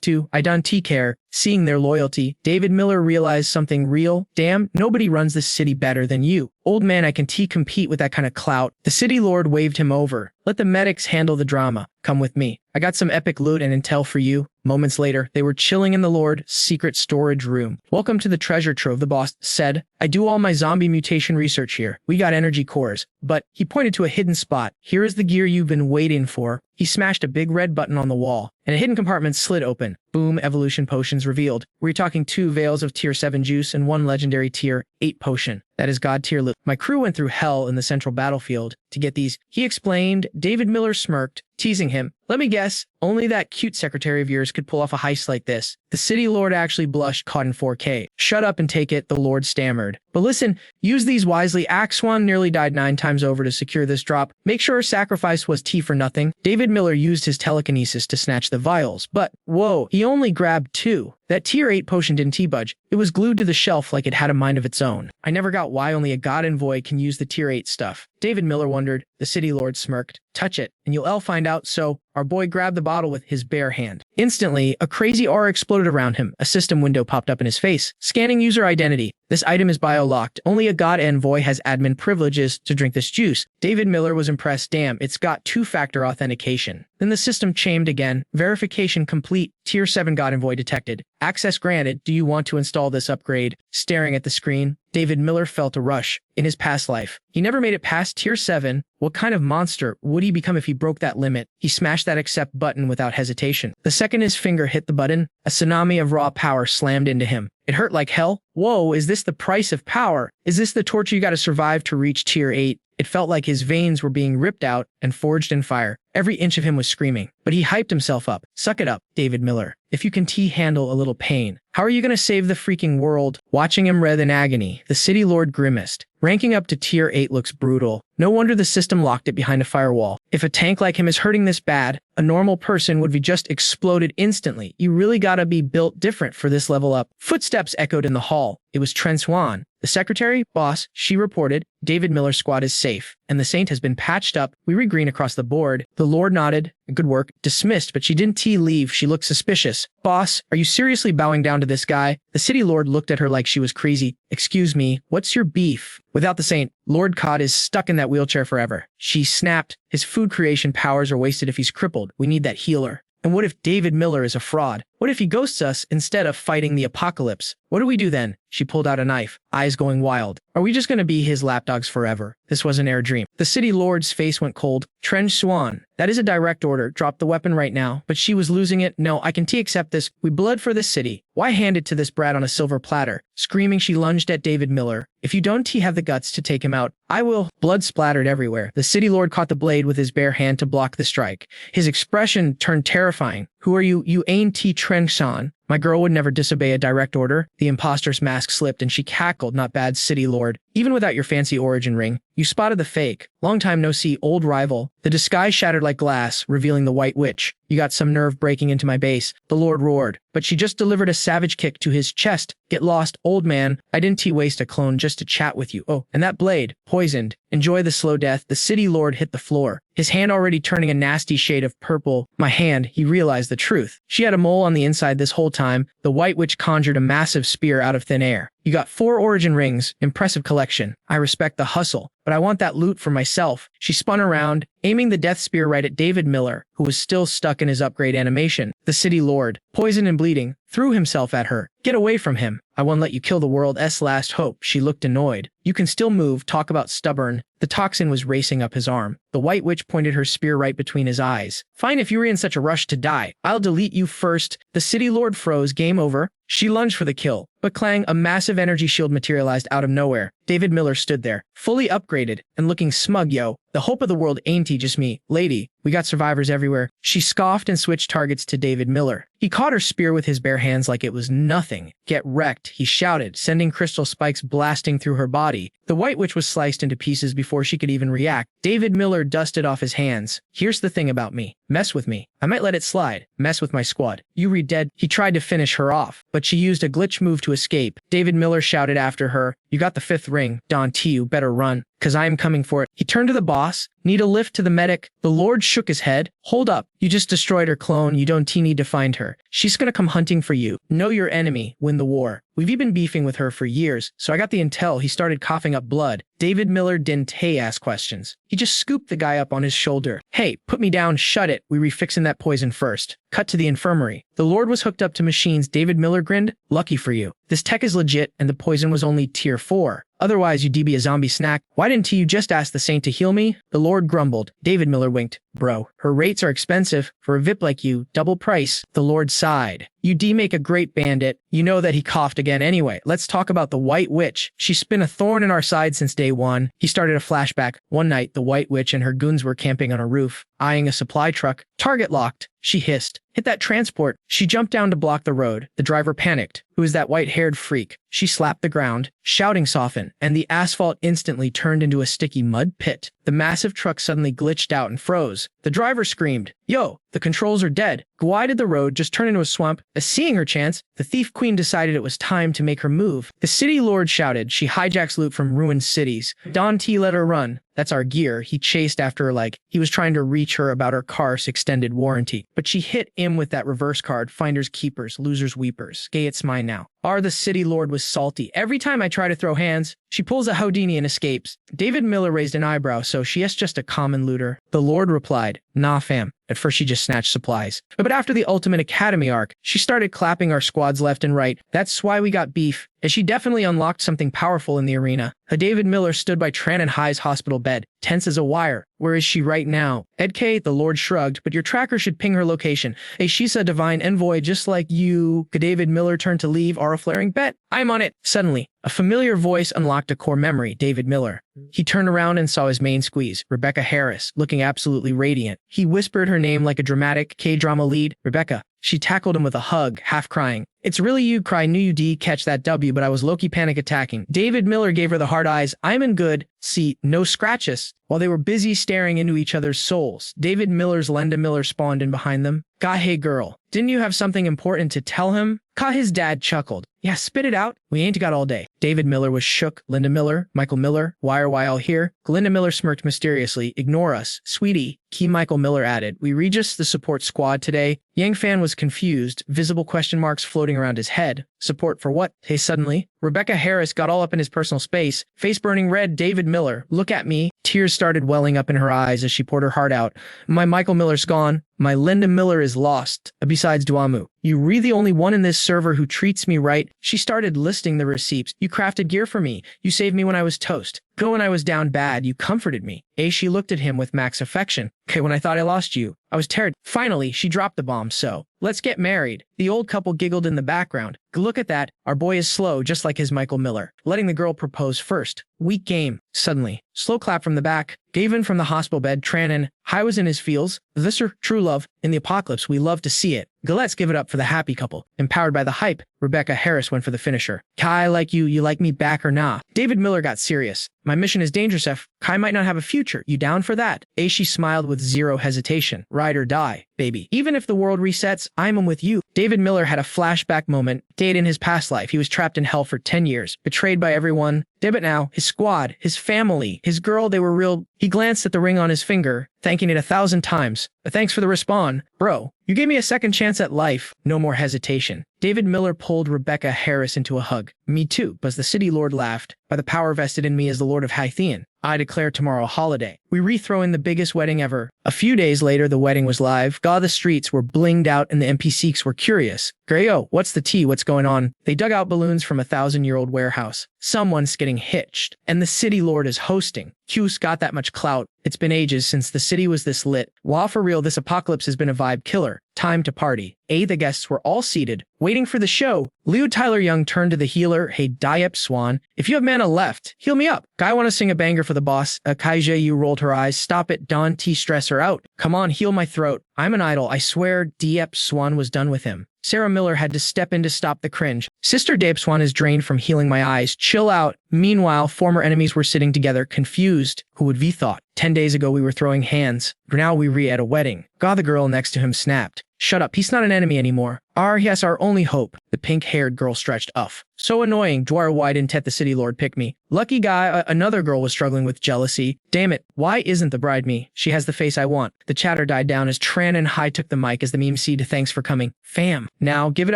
to. I don't care." Seeing their loyalty, David Miller realized something real. "Damn, nobody runs this city better than you. Old man, I can compete with that kind of clout." The city lord waved him over. "Let the medics handle the drama. Come with me. I got some epic loot and intel for you." Moments later, they were chilling in the Lord's secret storage room. "Welcome to the treasure trove," the boss said. "I do all my zombie mutation research here. We got energy cores." But he pointed to a hidden spot. "Here is the gear you've been waiting for." He smashed a big red button on the wall, and a hidden compartment slid open. Boom, evolution potions revealed. We're talking 2 vials of tier 7 juice and 1 legendary tier 8 potion. That is god tier loot. "My crew went through hell in the central battlefield to get these," he explained. David Miller smirked, teasing him. "Let me guess, only that cute secretary of yours could pull off a heist like this." The city lord actually blushed, caught in 4K. "Shut up and take it," the lord stammered. "But listen, use these wisely. Axwan nearly died 9 times over to secure this drop. Make sure her sacrifice was tea for nothing." David Miller used his telekinesis to snatch the vials, but, whoa, he only grabbed 2. That tier 8 potion didn't budge. It was glued to the shelf like it had a mind of its own. "I never got why only a god envoy can use the tier 8 stuff." David Miller wondered. The city lord smirked. "Touch it, and you'll all find out." So, our boy grabbed the bottle with his bare hand. Instantly, a crazy aura exploded around him. A system window popped up in his face. "Scanning user identity. This item is bio-locked. Only a god envoy has admin privileges to drink this juice." David Miller was impressed. "Damn, it's got 2-factor authentication." Then the system chimed again. "Verification complete. Tier 7 god envoy detected. Access granted. Do you want to install this upgrade?" Staring at the screen, David Miller felt a rush. In his past life, he never made it past tier 7. What kind of monster would he become if he broke that limit? He smashed that accept button without hesitation. The second his finger hit the button, a tsunami of raw power slammed into him. It hurt like hell. Whoa, is this the price of power? Is this the torture you gotta survive to reach tier 8? It felt like his veins were being ripped out and forged in fire. Every inch of him was screaming, but he hyped himself up. "Suck it up, David Miller. If you can handle a little pain, how are you gonna save the freaking world?" Watching him writhe in agony, the city lord grimaced. "Ranking up to tier 8 looks brutal. No wonder the system locked it behind a firewall. If a tank like him is hurting this bad, a normal person would be just exploded instantly. You really gotta be built different for this level up." Footsteps echoed in the hall. It was Tren Swan. "The secretary, boss," she reported. "David Miller's squad is safe, and the saint has been patched up. We read green across the board." The lord nodded. "Good work." Dismissed, but she didn't leave. She looked suspicious. "Boss, are you seriously bowing down to this guy?" The city lord looked at her like she was crazy. "Excuse me, what's your beef?" "Without the saint, Lord Cod is stuck in that wheelchair forever." She snapped. "His food creation powers are wasted if he's crippled. We need that healer." "And what if David Miller is a fraud? What if he ghosts us instead of fighting the apocalypse? What do we do then?" She pulled out a knife, eyes going wild. "Are we just going to be his lapdogs forever?" This was an air dream. The city lord's face went cold. "Tren Swan, that is a direct order. Drop the weapon right now." But she was losing it. "No, I can accept this. We bled for this city. Why hand it to this brat on a silver platter?" Screaming, she lunged at David Miller. "If you don't have the guts to take him out, I will." Blood splattered everywhere. The city lord caught the blade with his bare hand to block the strike. His expression turned terrifying. "Who are you? You ain't Tren Shan. My girl would never disobey a direct order." The imposter's mask slipped and she cackled. "Not bad, city lord. Even without your fancy origin ring, you spotted the fake. Long time no see, old rival." The disguise shattered like glass, revealing the White Witch. "You got some nerve breaking into my base," the lord roared. But she just delivered a savage kick to his chest. "Get lost, old man. I didn't waste a clone just to chat with you. Oh, and that blade, poisoned. Enjoy the slow death." The city lord hit the floor, his hand already turning a nasty shade of purple. "My hand," he realized the truth. She had a mole on the inside this whole time. The White Witch conjured a massive spear out of thin air. "You got 4 origin rings. Impressive collection. I respect the hustle, but I want that loot for myself." She spun around, aiming the death spear right at David Miller, who was still stuck in his upgrade animation. The city lord, poisoned and bleeding, threw himself at her. "Get away from him. I won't let you kill the world's last hope." She looked annoyed. You can still move, talk about stubborn. The toxin was racing up his arm. The White Witch pointed her spear right between his eyes. Fine if you were in such a rush to die. I'll delete you first. The City Lord froze. Game over. She lunged for the kill, but clang, a massive energy shield materialized out of nowhere. David Miller stood there, fully upgraded, and looking smug. Yo, the hope of the world ain't he just me. Lady, we got survivors everywhere. She scoffed and switched targets to David Miller. He caught her spear with his bare hands like it was nothing. Get wrecked, he shouted, sending crystal spikes blasting through her body. The White Witch was sliced into pieces before she could even react. David Miller dusted off his hands. Here's the thing about me. Mess with me. I might let it slide. Mess with my squad. You read dead. He tried to finish her off, but she used a glitch move to escape. David Miller shouted after her, you got the 5th ring. Don T, you better run, cause I am coming for it. He turned to the boss. Need a lift to the medic? The Lord shook his head. Hold up. You just destroyed her clone. You don't need to find her. She's gonna come hunting for you. Know your enemy. Win the war. We've been beefing with her for years, so I got the intel. He started coughing up blood. David Miller didn't ask questions. He just scooped the guy up on his shoulder. Hey, put me down. Shut it. We refixing that poison first. Cut to the infirmary. The Lord was hooked up to machines. David Miller grinned. Lucky for you. This tech is legit, and the poison was only tier 4. Otherwise, you'd be a zombie snack. Why didn't you just ask the saint to heal me? The Lord grumbled. David Miller winked. Bro, her rates are expensive. For a VIP like you, double price. The Lord sighed. You make a great bandit. You know that. He coughed again. Anyway, let's talk about the White Witch. She's been a thorn in our side since day one. He started a flashback. One night, the White Witch and her goons were camping on a roof, eyeing a supply truck. Target locked. She hissed. Hit that transport. She jumped down to block the road. The driver panicked. Who is that white-haired freak? She slapped the ground. Shouting softened, and the asphalt instantly turned into a sticky mud pit. The massive truck suddenly glitched out and froze. The driver screamed, Yo, the controls are dead. Why did the road just turn into a swamp? As seeing her chance, the thief queen decided it was time to make her move. The city lord shouted, she hijacks loot from ruined cities. Don T let her run. That's our gear. He chased after her like he was trying to reach her about her car's extended warranty. But she hit him with that reverse card. Finders keepers, losers weepers. Gay, it's mine now. The city lord was salty. Every time I try to throw hands, she pulls a Houdini and escapes. David Miller raised an eyebrow, so she is just a common looter. The Lord replied, nah fam. At first she just snatched supplies. But after the Ultimate Academy arc, she started clapping our squads left and right. That's why we got beef, as she definitely unlocked something powerful in the arena. David Miller stood by Tran and Hai's hospital bed, tense as a wire. Where is she right now? Ed K, the Lord shrugged, but your tracker should ping her location. She's a divine envoy just like you. David Miller turned to leave, aura flaring. Bet, I'm on it. Suddenly, a familiar voice unlocked a core memory. David Miller. He turned around and saw his main squeeze, Rebecca Harris, looking absolutely radiant. He whispered her name like a dramatic K-drama lead. Rebecca. She tackled him with a hug, half crying. It's really you, cry. Knew you D catch that W, but I was low-key panic attacking. David Miller gave her the hard eyes. I'm in good. See, no scratches. While they were busy staring into each other's souls, David Miller's Linda Miller spawned in behind them. God, hey girl, didn't you have something important to tell him? His dad chuckled. Yeah, spit it out. We ain't got all day. David Miller was shook. Linda Miller, Michael Miller, why are we all here? Linda Miller smirked mysteriously. Ignore us, sweetie. Key Michael Miller added. We Regis the support squad today. Yang Fan was confused, visible question marks floating around his head. Support for what? Hey, suddenly, Rebecca Harris got all up in his personal space, face burning red. David Miller, look at me. Tears started welling up in her eyes as she poured her heart out. My Michael Miller's gone. My Linda Miller is lost. Besides Duamu, you re the only one in this server who treats me right. She started listing the receipts. You crafted gear for me. You saved me when I was toast. Go when I was down bad. You comforted me. She looked at him with max affection. When I thought I lost you, I was terrified. Finally, she dropped the bomb. So, let's get married. The old couple giggled in the background. Look at that. Our boy is slow, just like his Michael Miller. Letting the girl propose first. Weak game. Suddenly, slow clap from the back. Gavin from the hospital bed. Tranin. High was in his feels. This are true love. In the apocalypse, we love to see it. Let's give it up for the happy couple. Empowered by the hype, Rebecca Harris went for the finisher. Kai, I like you. You like me back or nah? David Miller got serious. My mission is dangerous, F. Kai might not have a future. You down for that? She smiled with zero hesitation. Ride or die, baby. Even if the world resets, I'm with you. David Miller had a flashback moment. Date in his past life. He was trapped in hell for 10 years. Betrayed by everyone. But now, his squad, his family, his girl, they were real. He glanced at the ring on his finger, thanking it 1,000 times. Thanks for the respawn. Bro, you gave me a second chance at life. No more hesitation. David Miller pulled Rebecca Harris into a hug. Me too, Buzz the City Lord laughed. By the power vested in me as the Lord of Hythian, I declare tomorrow a holiday. We re-throw in the biggest wedding ever. A few days later, the wedding was live. God, the streets were blinged out and the NPCs were curious. Grayo, what's the tea? What's going on? They dug out balloons from a 1,000-year-old warehouse. Someone's getting hitched. And the city lord is hosting. Q's got that much clout. It's been ages since the city was this lit. Wow, for real, this apocalypse has been a vibe killer. Time to party. The guests were all seated, waiting for the show. Leo Tyler Young turned to the healer. Hey, Diep Swan, if you have mana left, heal me up. Guy want to sing a banger for the boss. Kaija Yu rolled her eyes. Stop it, Don T. Stress her out. Come on, heal my throat. I'm an idol. I swear Diep Swan was done with him. Sarah Miller had to step in to stop the cringe. Sister Diep Swan is drained from healing my eyes. Chill out. Meanwhile, former enemies were sitting together, confused. Who would we thought? 10 days ago we were throwing hands. Now we at a wedding. God, the girl next to him snapped. Shut up, he's not an enemy anymore. Yes, our only hope. The pink-haired girl stretched off. So annoying, Dwar, why didn't the city lord pick me? Lucky guy, another girl was struggling with jealousy. Damn it, why isn't the bride me? She has the face I want. The chatter died down as Tran and Hai took the mic as the meme seed thanks for coming. Fam. Now, give it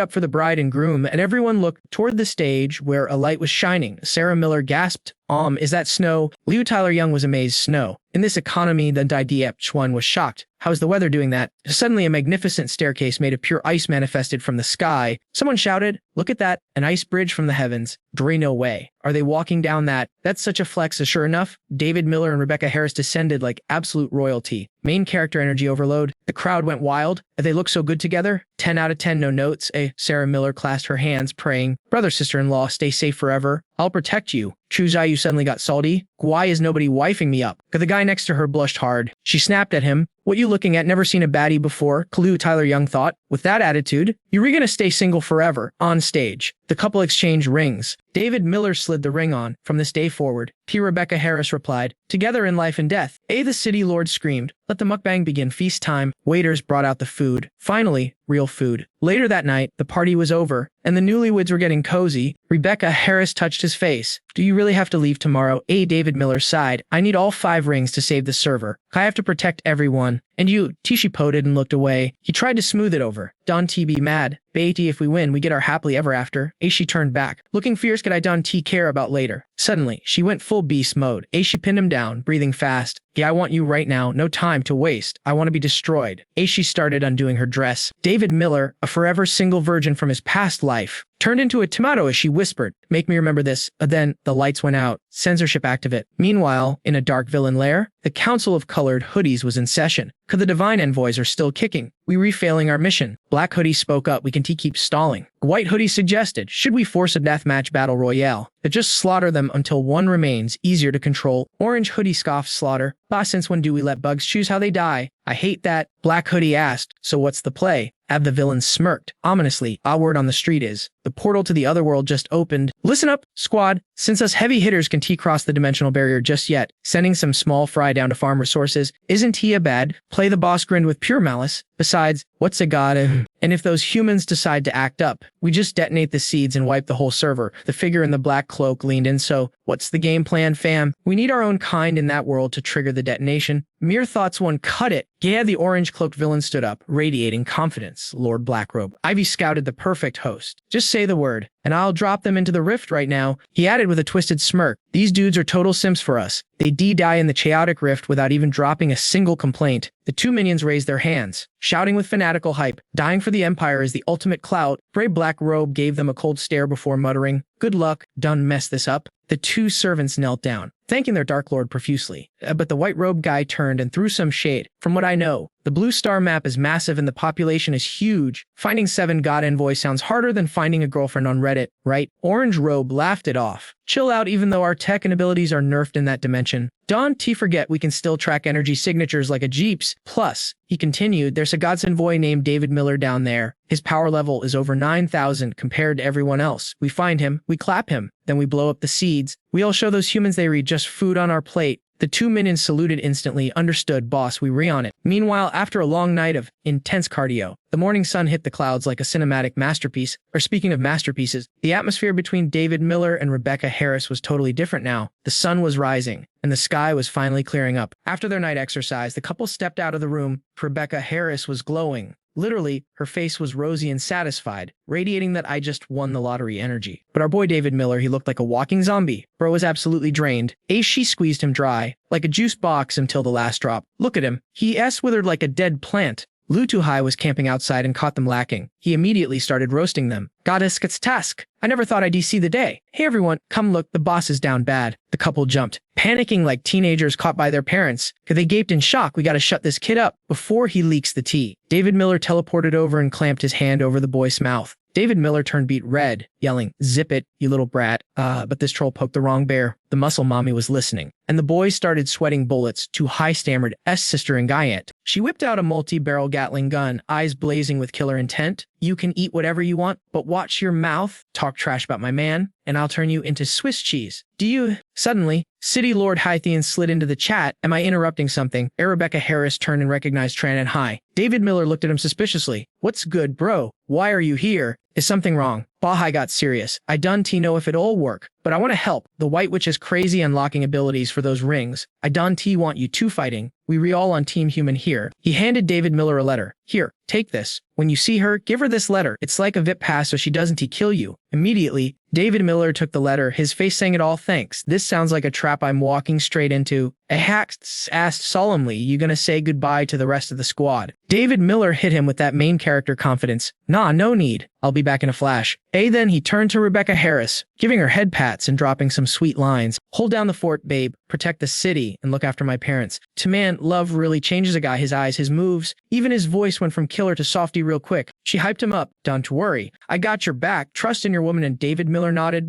up for the bride and groom, and everyone looked toward the stage where a light was shining. Sarah Miller gasped, is that snow? Leo Tyler Young was amazed. Snow. In this economy, the Diep Chuan was shocked. How's the weather doing that? Suddenly, a magnificent staircase made of pure ice manifested from the sky. Someone shouted, look at that, an ice bridge from the heavens. Dre, no way. Are they walking down that? That's such a flex. Sure enough, David Miller and Rebecca Harris descended like absolute royalty. Main character energy overload. The crowd went wild. They look so good together. 10 out of 10, no notes. Sarah Miller clasped her hands, praying, brother, sister-in-law, stay safe forever. I'll protect you. Chuzayu suddenly got salty. Why is nobody wifing me up? The guy next to her blushed hard. She snapped at him. What you looking at? Never seen a baddie before, Kalu Tyler Young thought. With that attitude, you're gonna stay single forever. On stage, the couple exchanged rings. David Miller slid the ring on. From this day forward, P. Rebecca Harris replied, together in life and death. The city lord screamed, let the mukbang begin. Feast time. Waiters brought out the food. Finally, real food. Later that night, the party was over, and the newlyweds were getting cozy. Rebecca Harris touched his face. Do you really have to leave tomorrow? David Miller sighed. I need all 5 rings to save the server. I have to protect everyone. And you, Tishi pouted and looked away. He tried to smooth it over. Don T be mad. Beatty, if we win, we get our happily ever after. She turned back. Looking fierce, could I Don T care about later? Suddenly, she went full beast mode. She pinned him down, breathing fast. I want you right now. No time to waste. I want to be destroyed. She started undoing her dress. David Miller, a forever single virgin from his past life, turned into a tomato as she whispered, make me remember this. Then, the lights went out. Censorship activate. Meanwhile, in a dark villain lair, the Council of Colored Hoodies was in session. The divine envoys are still kicking. We refailing our mission. Black Hoodie spoke up. We can keep stalling. White Hoodie suggested, should we force a deathmatch battle royale? Just slaughter them until one remains, easier to control. Orange Hoodie scoffed slaughter. Since when do we let bugs choose how they die? I hate that. Black Hoodie asked, so what's the play? The villain smirked. Ominously, our word on the street is, the portal to the other world just opened. Listen up, squad. Since us heavy hitters can cross the dimensional barrier just yet, sending some small fry down to farm resources isn't he a bad? Play the boss grinned with pure malice. Besides, what's a god? And if those humans decide to act up, we just detonate the seeds and wipe the whole server. The figure in the black cloak leaned in. So, what's the game plan, fam? We need our own kind in that world to trigger the detonation. Mere thoughts one cut it. The orange-cloaked villain stood up, radiating confidence. Lord Blackrobe. Ivy scouted the perfect host. Just say the word, and I'll drop them into the rift right now. He added with a twisted smirk. These dudes are total simps for us. They die in the chaotic rift without even dropping a single complaint. The 2 minions raised their hands, shouting with fanatical hype. Dying for the Empire is the ultimate clout. Brave Blackrobe gave them a cold stare before muttering, good luck, done mess this up. The 2 servants knelt down, thanking their Dark Lord profusely. But the white robe guy turned and threw some shade. From what I know, the Blue Star map is massive and the population is huge. Finding 7 god envoys sounds harder than finding a girlfriend on Reddit, right? Orange Robe laughed it off. Chill out, even though our tech and abilities are nerfed in that dimension. Don T forget we can still track energy signatures like a Jeeps. Plus, he continued, there's a god's envoy named David Miller down there. His power level is over 9,000 compared to everyone else. We find him, we clap him, then we blow up the seeds. We'll show those humans they read just food on our plate. The 2 minions saluted instantly. Understood, boss, we re-on it. Meanwhile, after a long night of intense cardio, the morning sun hit the clouds like a cinematic masterpiece. Speaking of masterpieces, the atmosphere between David Miller and Rebecca Harris was totally different now. The sun was rising, and the sky was finally clearing up. After their night exercise, the couple stepped out of the room. Rebecca Harris was glowing. Literally, her face was rosy and satisfied, radiating that I just won the lottery energy. But our boy David Miller, he looked like a walking zombie. Bro was absolutely drained. She squeezed him dry, like a juice box until the last drop. Look at him. He withered like a dead plant. Lu Tuhai was camping outside and caught them lacking. He immediately started roasting them. Goddess gets task. I never thought I'd see the day. Hey everyone, come look, the boss is down bad. The couple jumped, panicking like teenagers caught by their parents. They gaped in shock. We gotta shut this kid up before he leaks the tea. David Miller teleported over and clamped his hand over the boy's mouth. David Miller turned beet red, yelling, "Zip it, you little brat." But this troll poked the wrong bear. The muscle mommy was listening, and the boys started sweating bullets. Tuhai stammered, sister and Guyant. She whipped out a multi-barrel Gatling gun, eyes blazing with killer intent. You can eat whatever you want, but watch your mouth. Talk trash about my man, and I'll turn you into Swiss cheese. Do you? Suddenly, City Lord Hythian slid into the chat. Am I interrupting something? Rebecca Harris turned and recognized Tran and Hai. David Miller looked at him suspiciously. What's good, bro? Why are you here? Is something wrong? Bahai got serious. I don't know if it'll work, but I want to help. The White Witch has crazy unlocking abilities for those rings. I don't want you two fighting. We all on Team Human here. He handed David Miller a letter. Here, take this. When you see her, give her this letter. It's like a VIP pass so she doesn't kill you. Immediately, David Miller took the letter, his face saying it all. Thanks. This sounds like a trap I'm walking straight into. A hack asked solemnly, you gonna say goodbye to the rest of the squad? David Miller hit him with that main character confidence. Nah, no need. I'll be back in a flash. Then he turned to Rebecca Harris, giving her head pats and dropping some sweet lines. Hold down the fort, babe. Protect the city and look after my parents. To man, love really changes a guy. His eyes, his moves, even his voice went from killer to softy real quick. She hyped him up. Don't worry. I got your back. Trust in your woman. And David Miller nodded.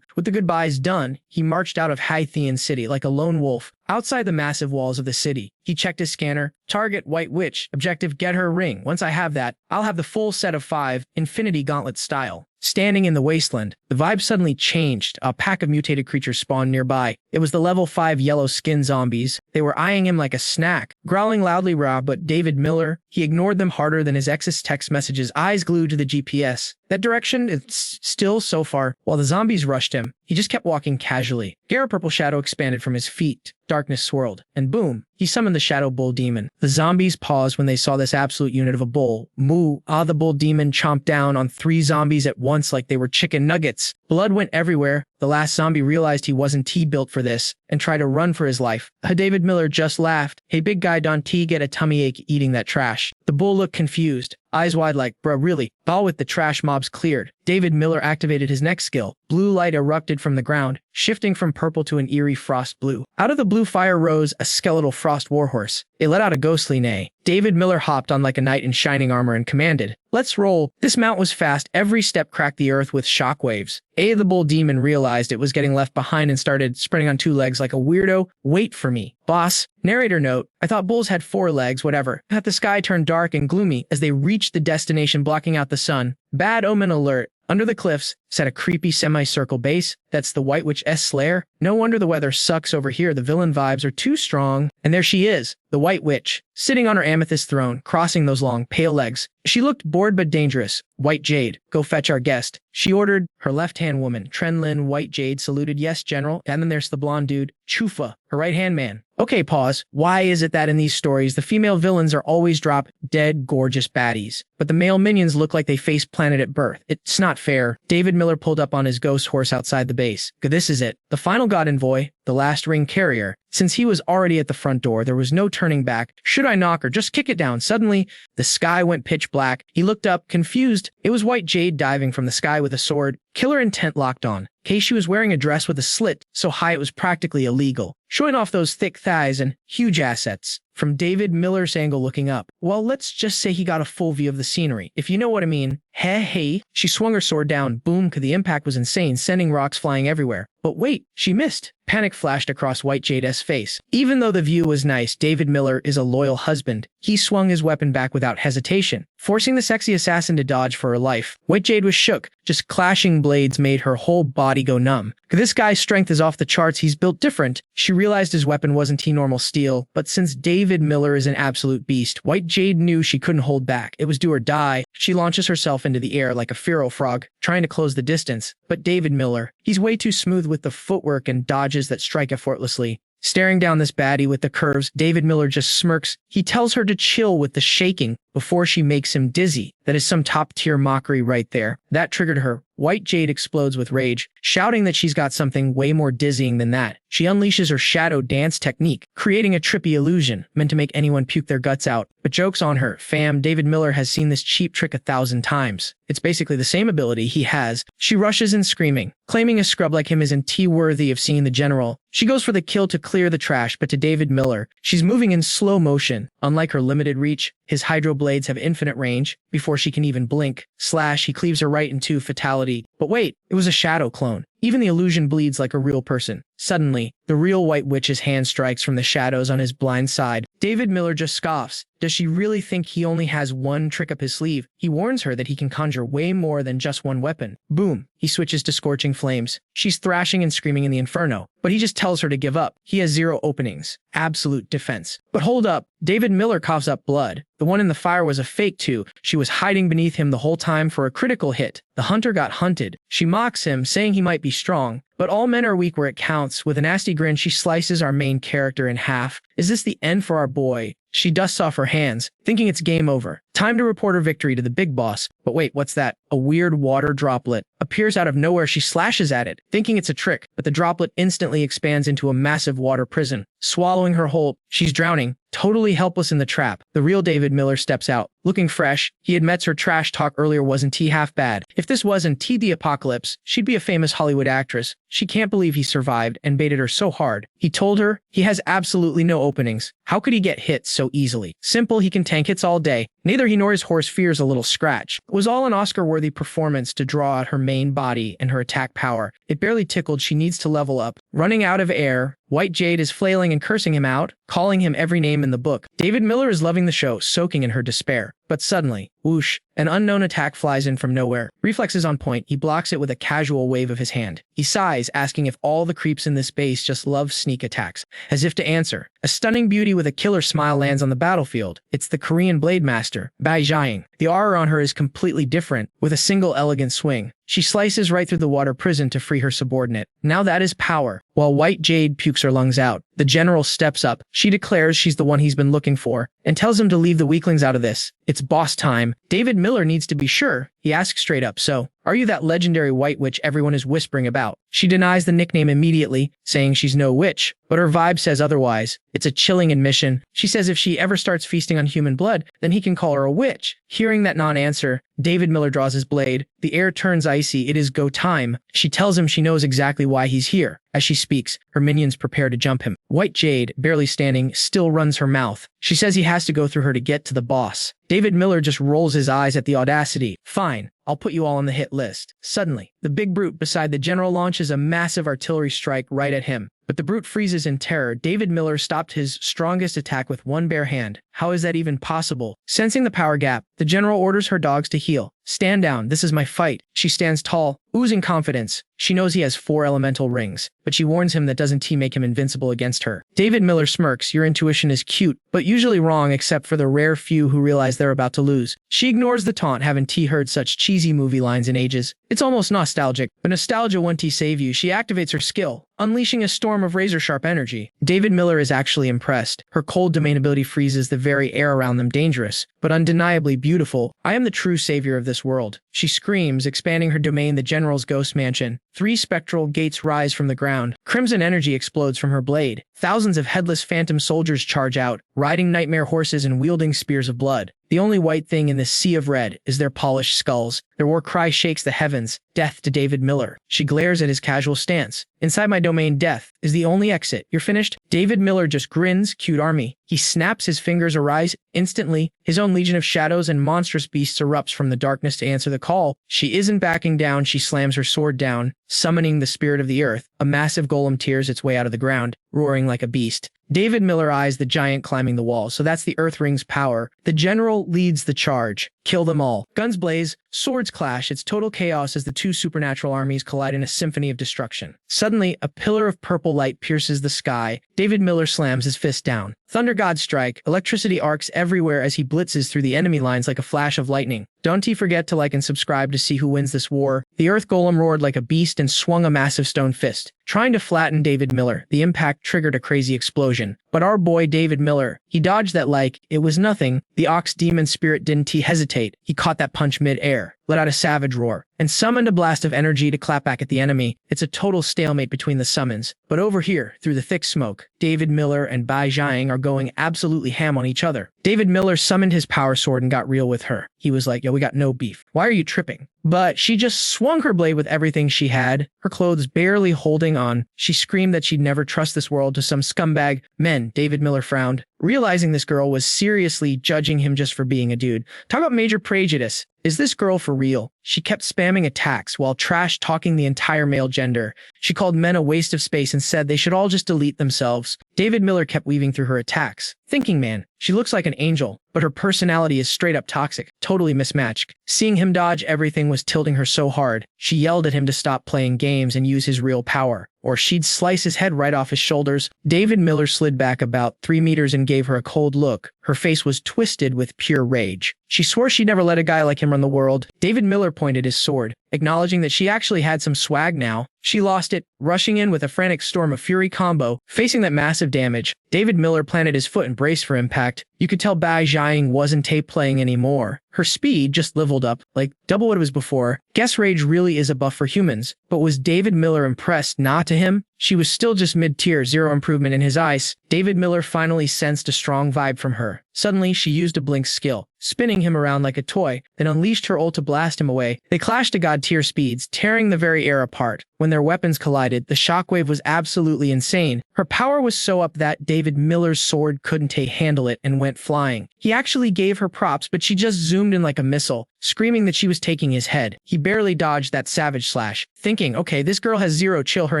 With the goodbyes done, he marched out of Hythian City like a lone wolf. Outside the massive walls of the city, he checked his scanner. Target White Witch. Objective get her ring. Once I have that, I'll have the full set of 5, Infinity Gauntlet style. Standing in the wasteland, the vibe suddenly changed. A pack of mutated creatures spawned nearby. It was the level 5 yellow skin zombies. They were eyeing him like a snack, growling loudly raw, but David Miller, he ignored them harder than his ex's text messages, eyes glued to the GPS. That direction is still so far. While the zombies rushed him, he just kept walking casually. Gara purple shadow expanded from his feet. Darkness swirled, and boom, he summoned the Shadow Bull Demon. The zombies paused when they saw this absolute unit of a bull. Moo! The bull demon chomped down on 3 zombies at once like they were chicken nuggets. Blood went everywhere. The last zombie realized he wasn't T-built for this and tried to run for his life. David Miller just laughed. Hey big guy, don't T get a tummy ache eating that trash? The bull looked confused, eyes wide like, bruh really? All with the trash mobs cleared, David Miller activated his next skill. Blue light erupted from the ground, shifting from purple to an eerie frost blue. Out of the blue fire rose a skeletal frost warhorse. It let out a ghostly neigh. David Miller hopped on like a knight in shining armor and commanded, let's roll. This mount was fast. Every step cracked the earth with shockwaves. The bull demon realized it was getting left behind and started sprinting on 2 legs like a weirdo. Wait for me, boss. Narrator note, I thought bulls had 4 legs, whatever. The sky turned dark and gloomy as they reached the destination, blocking out the sun. Bad omen alert. Under the cliffs sat a creepy semicircle base. That's the White Witch's lair. No wonder the weather sucks over here. The villain vibes are too strong. And there she is, the White Witch, sitting on her amethyst throne, crossing those long, pale legs. She looked bored but dangerous. White Jade, go fetch our guest. She ordered. Her left-hand woman, Trenlin White Jade, saluted. Yes, General. And then there's the blonde dude, Chufa, her right-hand man. Okay, pause. Why is it that in these stories, the female villains are always drop dead, gorgeous baddies, but the male minions look like they face planted at birth? It's not fair. David Miller pulled up on his ghost horse outside the base. This is it. The final god envoy, the last ring carrier. Since he was already at the front door, there was no turning back. Should I knock or just kick it down? Suddenly, the sky went pitch black. He looked up, confused. It was White Jade diving from the sky with a sword. Killer intent locked on. She was wearing a dress with a slit so high it was practically illegal, showing off those thick thighs and huge assets. From David Miller's angle looking up, well, let's just say he got a full view of the scenery, if you know what I mean. Hey. She swung her sword down. Boom, the impact was insane, sending rocks flying everywhere. But wait, she missed. Panic flashed across White Jade's face. Even though the view was nice, David Miller is a loyal husband. He swung his weapon back without hesitation, forcing the sexy assassin to dodge for her life. White Jade was shook. Just clashing blades made her whole body go numb. This guy's strength is off the charts. He's built different. She realized his weapon wasn't normal steel, but since David Miller is an absolute beast, White Jade knew she couldn't hold back. It was do or die. She launches herself into the air like a feral frog, trying to close the distance. But David Miller, he's way too smooth with the footwork and dodges that strike effortlessly. Staring down this baddie with the curves, David Miller just smirks. He tells her to chill with the shaking. before she makes him dizzy. That is some top-tier mockery right there. That triggered her. White Jade explodes with rage, shouting that she's got something way more dizzying than that. She unleashes her shadow dance technique, creating a trippy illusion meant to make anyone puke their guts out. But joke's on her, fam. David Miller has seen this cheap trick 1,000 times. It's basically the same ability he has. She rushes in screaming, claiming a scrub like him isn't worthy of seeing the general. She goes for the kill to clear the trash, but to David Miller, she's moving in slow motion. Unlike her limited reach, his hydro blades have infinite range. Before she can even blink, he cleaves her right in two, fatality. But wait, it was a shadow clone. Even the illusion bleeds like a real person. Suddenly, the real White Witch's hand strikes from the shadows on his blind side. David Miller just scoffs. Does she really think he only has one trick up his sleeve? He warns her that he can conjure way more than just one weapon. Boom. He switches to scorching flames. She's thrashing and screaming in the inferno, but he just tells her to give up. He has 0 openings. Absolute defense. But hold up. David Miller coughs up blood. The one in the fire was a fake too. She was hiding beneath him the whole time for a critical hit. The hunter got hunted. She mocks him, saying he might be strong. But all men are weak where it counts. With a nasty grin, she slices our main character in half. Is this the end for our boy? She dusts off her hands, thinking it's game over. Time to report her victory to the big boss. But wait, what's that? A weird water droplet appears out of nowhere. She slashes at it, thinking it's a trick, but the droplet instantly expands into a massive water prison, swallowing her whole. She's drowning, totally helpless in the trap. The real David Miller steps out, looking fresh. He admits her trash talk earlier wasn't half bad. If this wasn't the apocalypse, she'd be a famous Hollywood actress. She can't believe he survived and baited her so hard. He told her he has absolutely no openings. How could he get hit so easily? Simple, he can tank hits all day. Neither he nor his horse fears a little scratch. It was all an Oscar-worthy performance to draw out her main body and her attack power. It barely tickled. She needs to level up. Running out of air, White Jade is flailing and cursing him out, calling him every name in the book. David Miller is loving the show, soaking in her despair. But suddenly, whoosh, an unknown attack flies in from nowhere. Reflexes on point, he blocks it with a casual wave of his hand. He sighs, asking if all the creeps in this base just love sneak attacks. As if to answer, a stunning beauty with a killer smile lands on the battlefield. It's the Korean Blade Master, Bai Jiang. The aura on her is completely different, with a single elegant swing. She slices right through the water prison to free her subordinate. Now that is power. While White Jade pukes her lungs out, the general steps up. She declares she's the one he's been looking for, and tells him to leave the weaklings out of this. It's boss time. David Miller needs to be sure. He asks straight up, so, are you that legendary White Witch everyone is whispering about? She denies the nickname immediately, saying she's no witch, but her vibe says otherwise. It's a chilling admission. She says if she ever starts feasting on human blood, then he can call her a witch. Hearing that non-answer, David Miller draws his blade. The air turns icy. It is go time. She tells him she knows exactly why he's here. As she speaks, her minions prepare to jump him. White Jade, barely standing, still runs her mouth. She says he has to go through her to get to the boss. David Miller just rolls his eyes at the audacity. Fine, I'll put you all on the hit list. Suddenly, the big brute beside the general launches a massive artillery strike right at him. But the brute freezes in terror. David Miller stopped his strongest attack with one bare hand. How is that even possible? Sensing the power gap, the general orders her dogs to heal. Stand down, this is my fight. She stands tall, oozing confidence. She knows he has 4 elemental rings, but she warns him that doesn't make him invincible against her. David Miller smirks. Your intuition is cute, but usually wrong except for the rare few who realize they're about to lose. She ignores the taunt, haven't heard such cheesy movie lines in ages. It's almost nostalgic, but nostalgia won't save you. She activates her skill, unleashing a storm of razor-sharp energy. David Miller is actually impressed. Her cold domain ability freezes the very air around them, dangerous, but undeniably beautiful. I am the true savior of this world. She screams, expanding her domain, the general's ghost mansion. 3 spectral gates rise from the ground. Crimson energy explodes from her blade. Thousands of headless phantom soldiers charge out, riding nightmare horses and wielding spears of blood. The only white thing in this sea of red is their polished skulls. Their war cry shakes the heavens. Death to David Miller. She glares at his casual stance. Inside my domain, death is the only exit. You're finished? David Miller just grins. Cute army. He snaps, his fingers arise. Instantly, his own legion of shadows and monstrous beasts erupts from the darkness to answer the call. She isn't backing down. She slams her sword down, summoning the spirit of the earth. A massive golem tears its way out of the ground, roaring like a beast. David Miller eyes the giant climbing the wall. So that's the Earth Ring's power. The general leads the charge. Kill them all. Guns blaze, swords clash. It's total chaos as the 2 supernatural armies collide in a symphony of destruction. Suddenly, a pillar of purple light pierces the sky. David Miller slams his fist down. Thunder gods strike. Electricity arcs everywhere as he blitzes through the enemy lines like a flash of lightning. Don't forget to like and subscribe to see who wins this war. The Earth Golem roared like a beast and swung a massive stone fist, trying to flatten David Miller. The impact triggered a crazy explosion. But our boy David Miller, he dodged that like it was nothing. The ox demon spirit didn't hesitate. He caught that punch mid-air, let out a savage roar, and summoned a blast of energy to clap back at the enemy. It's a total stalemate between the summons. But over here, through the thick smoke, David Miller and Bai Jiang are going absolutely ham on each other. David Miller summoned his power sword and got real with her. He was like, yo, we got no beef. Why are you tripping? But she just swung her blade with everything she had, her clothes barely holding on. She screamed that she'd never trust this world to some scumbag men. David Miller frowned, realizing this girl was seriously judging him just for being a dude. Talk about major prejudice. Is this girl for real? She kept spamming attacks while trash-talking the entire male gender. She called men a waste of space and said they should all just delete themselves. David Miller kept weaving through her attacks, thinking, man, she looks like an angel, but her personality is straight up toxic, totally mismatched. Seeing him dodge everything was tilting her so hard. She yelled at him to stop playing games and use his real power, or she'd slice his head right off his shoulders. David Miller slid back about 3 meters and gave her a cold look. Her face was twisted with pure rage. She swore she'd never let a guy like him run the world. David Miller pointed his sword, acknowledging that she actually had some swag now. She lost it, rushing in with a frantic storm of fury combo. Facing that massive damage, David Miller planted his foot and braced for impact. You could tell Bai Jiang wasn't tape playing anymore. Her speed just leveled up, like double what it was before. Guess rage really is a buff for humans. But was David Miller impressed? Not to him. She was still just mid-tier, zero improvement in his eyes. David Miller finally sensed a strong vibe from her. Suddenly, she used a blink skill, spinning him around like a toy, then unleashed her ult to blast him away. They clashed to god-tier speeds, tearing the very air apart. When their weapons collided, the shockwave was absolutely insane. Her power was so up that David Miller's sword couldn't handle it and went flying. He actually gave her props, but she just zoomed in like a missile, screaming that she was taking his head. He barely dodged that savage slash, thinking, okay, this girl has zero chill, her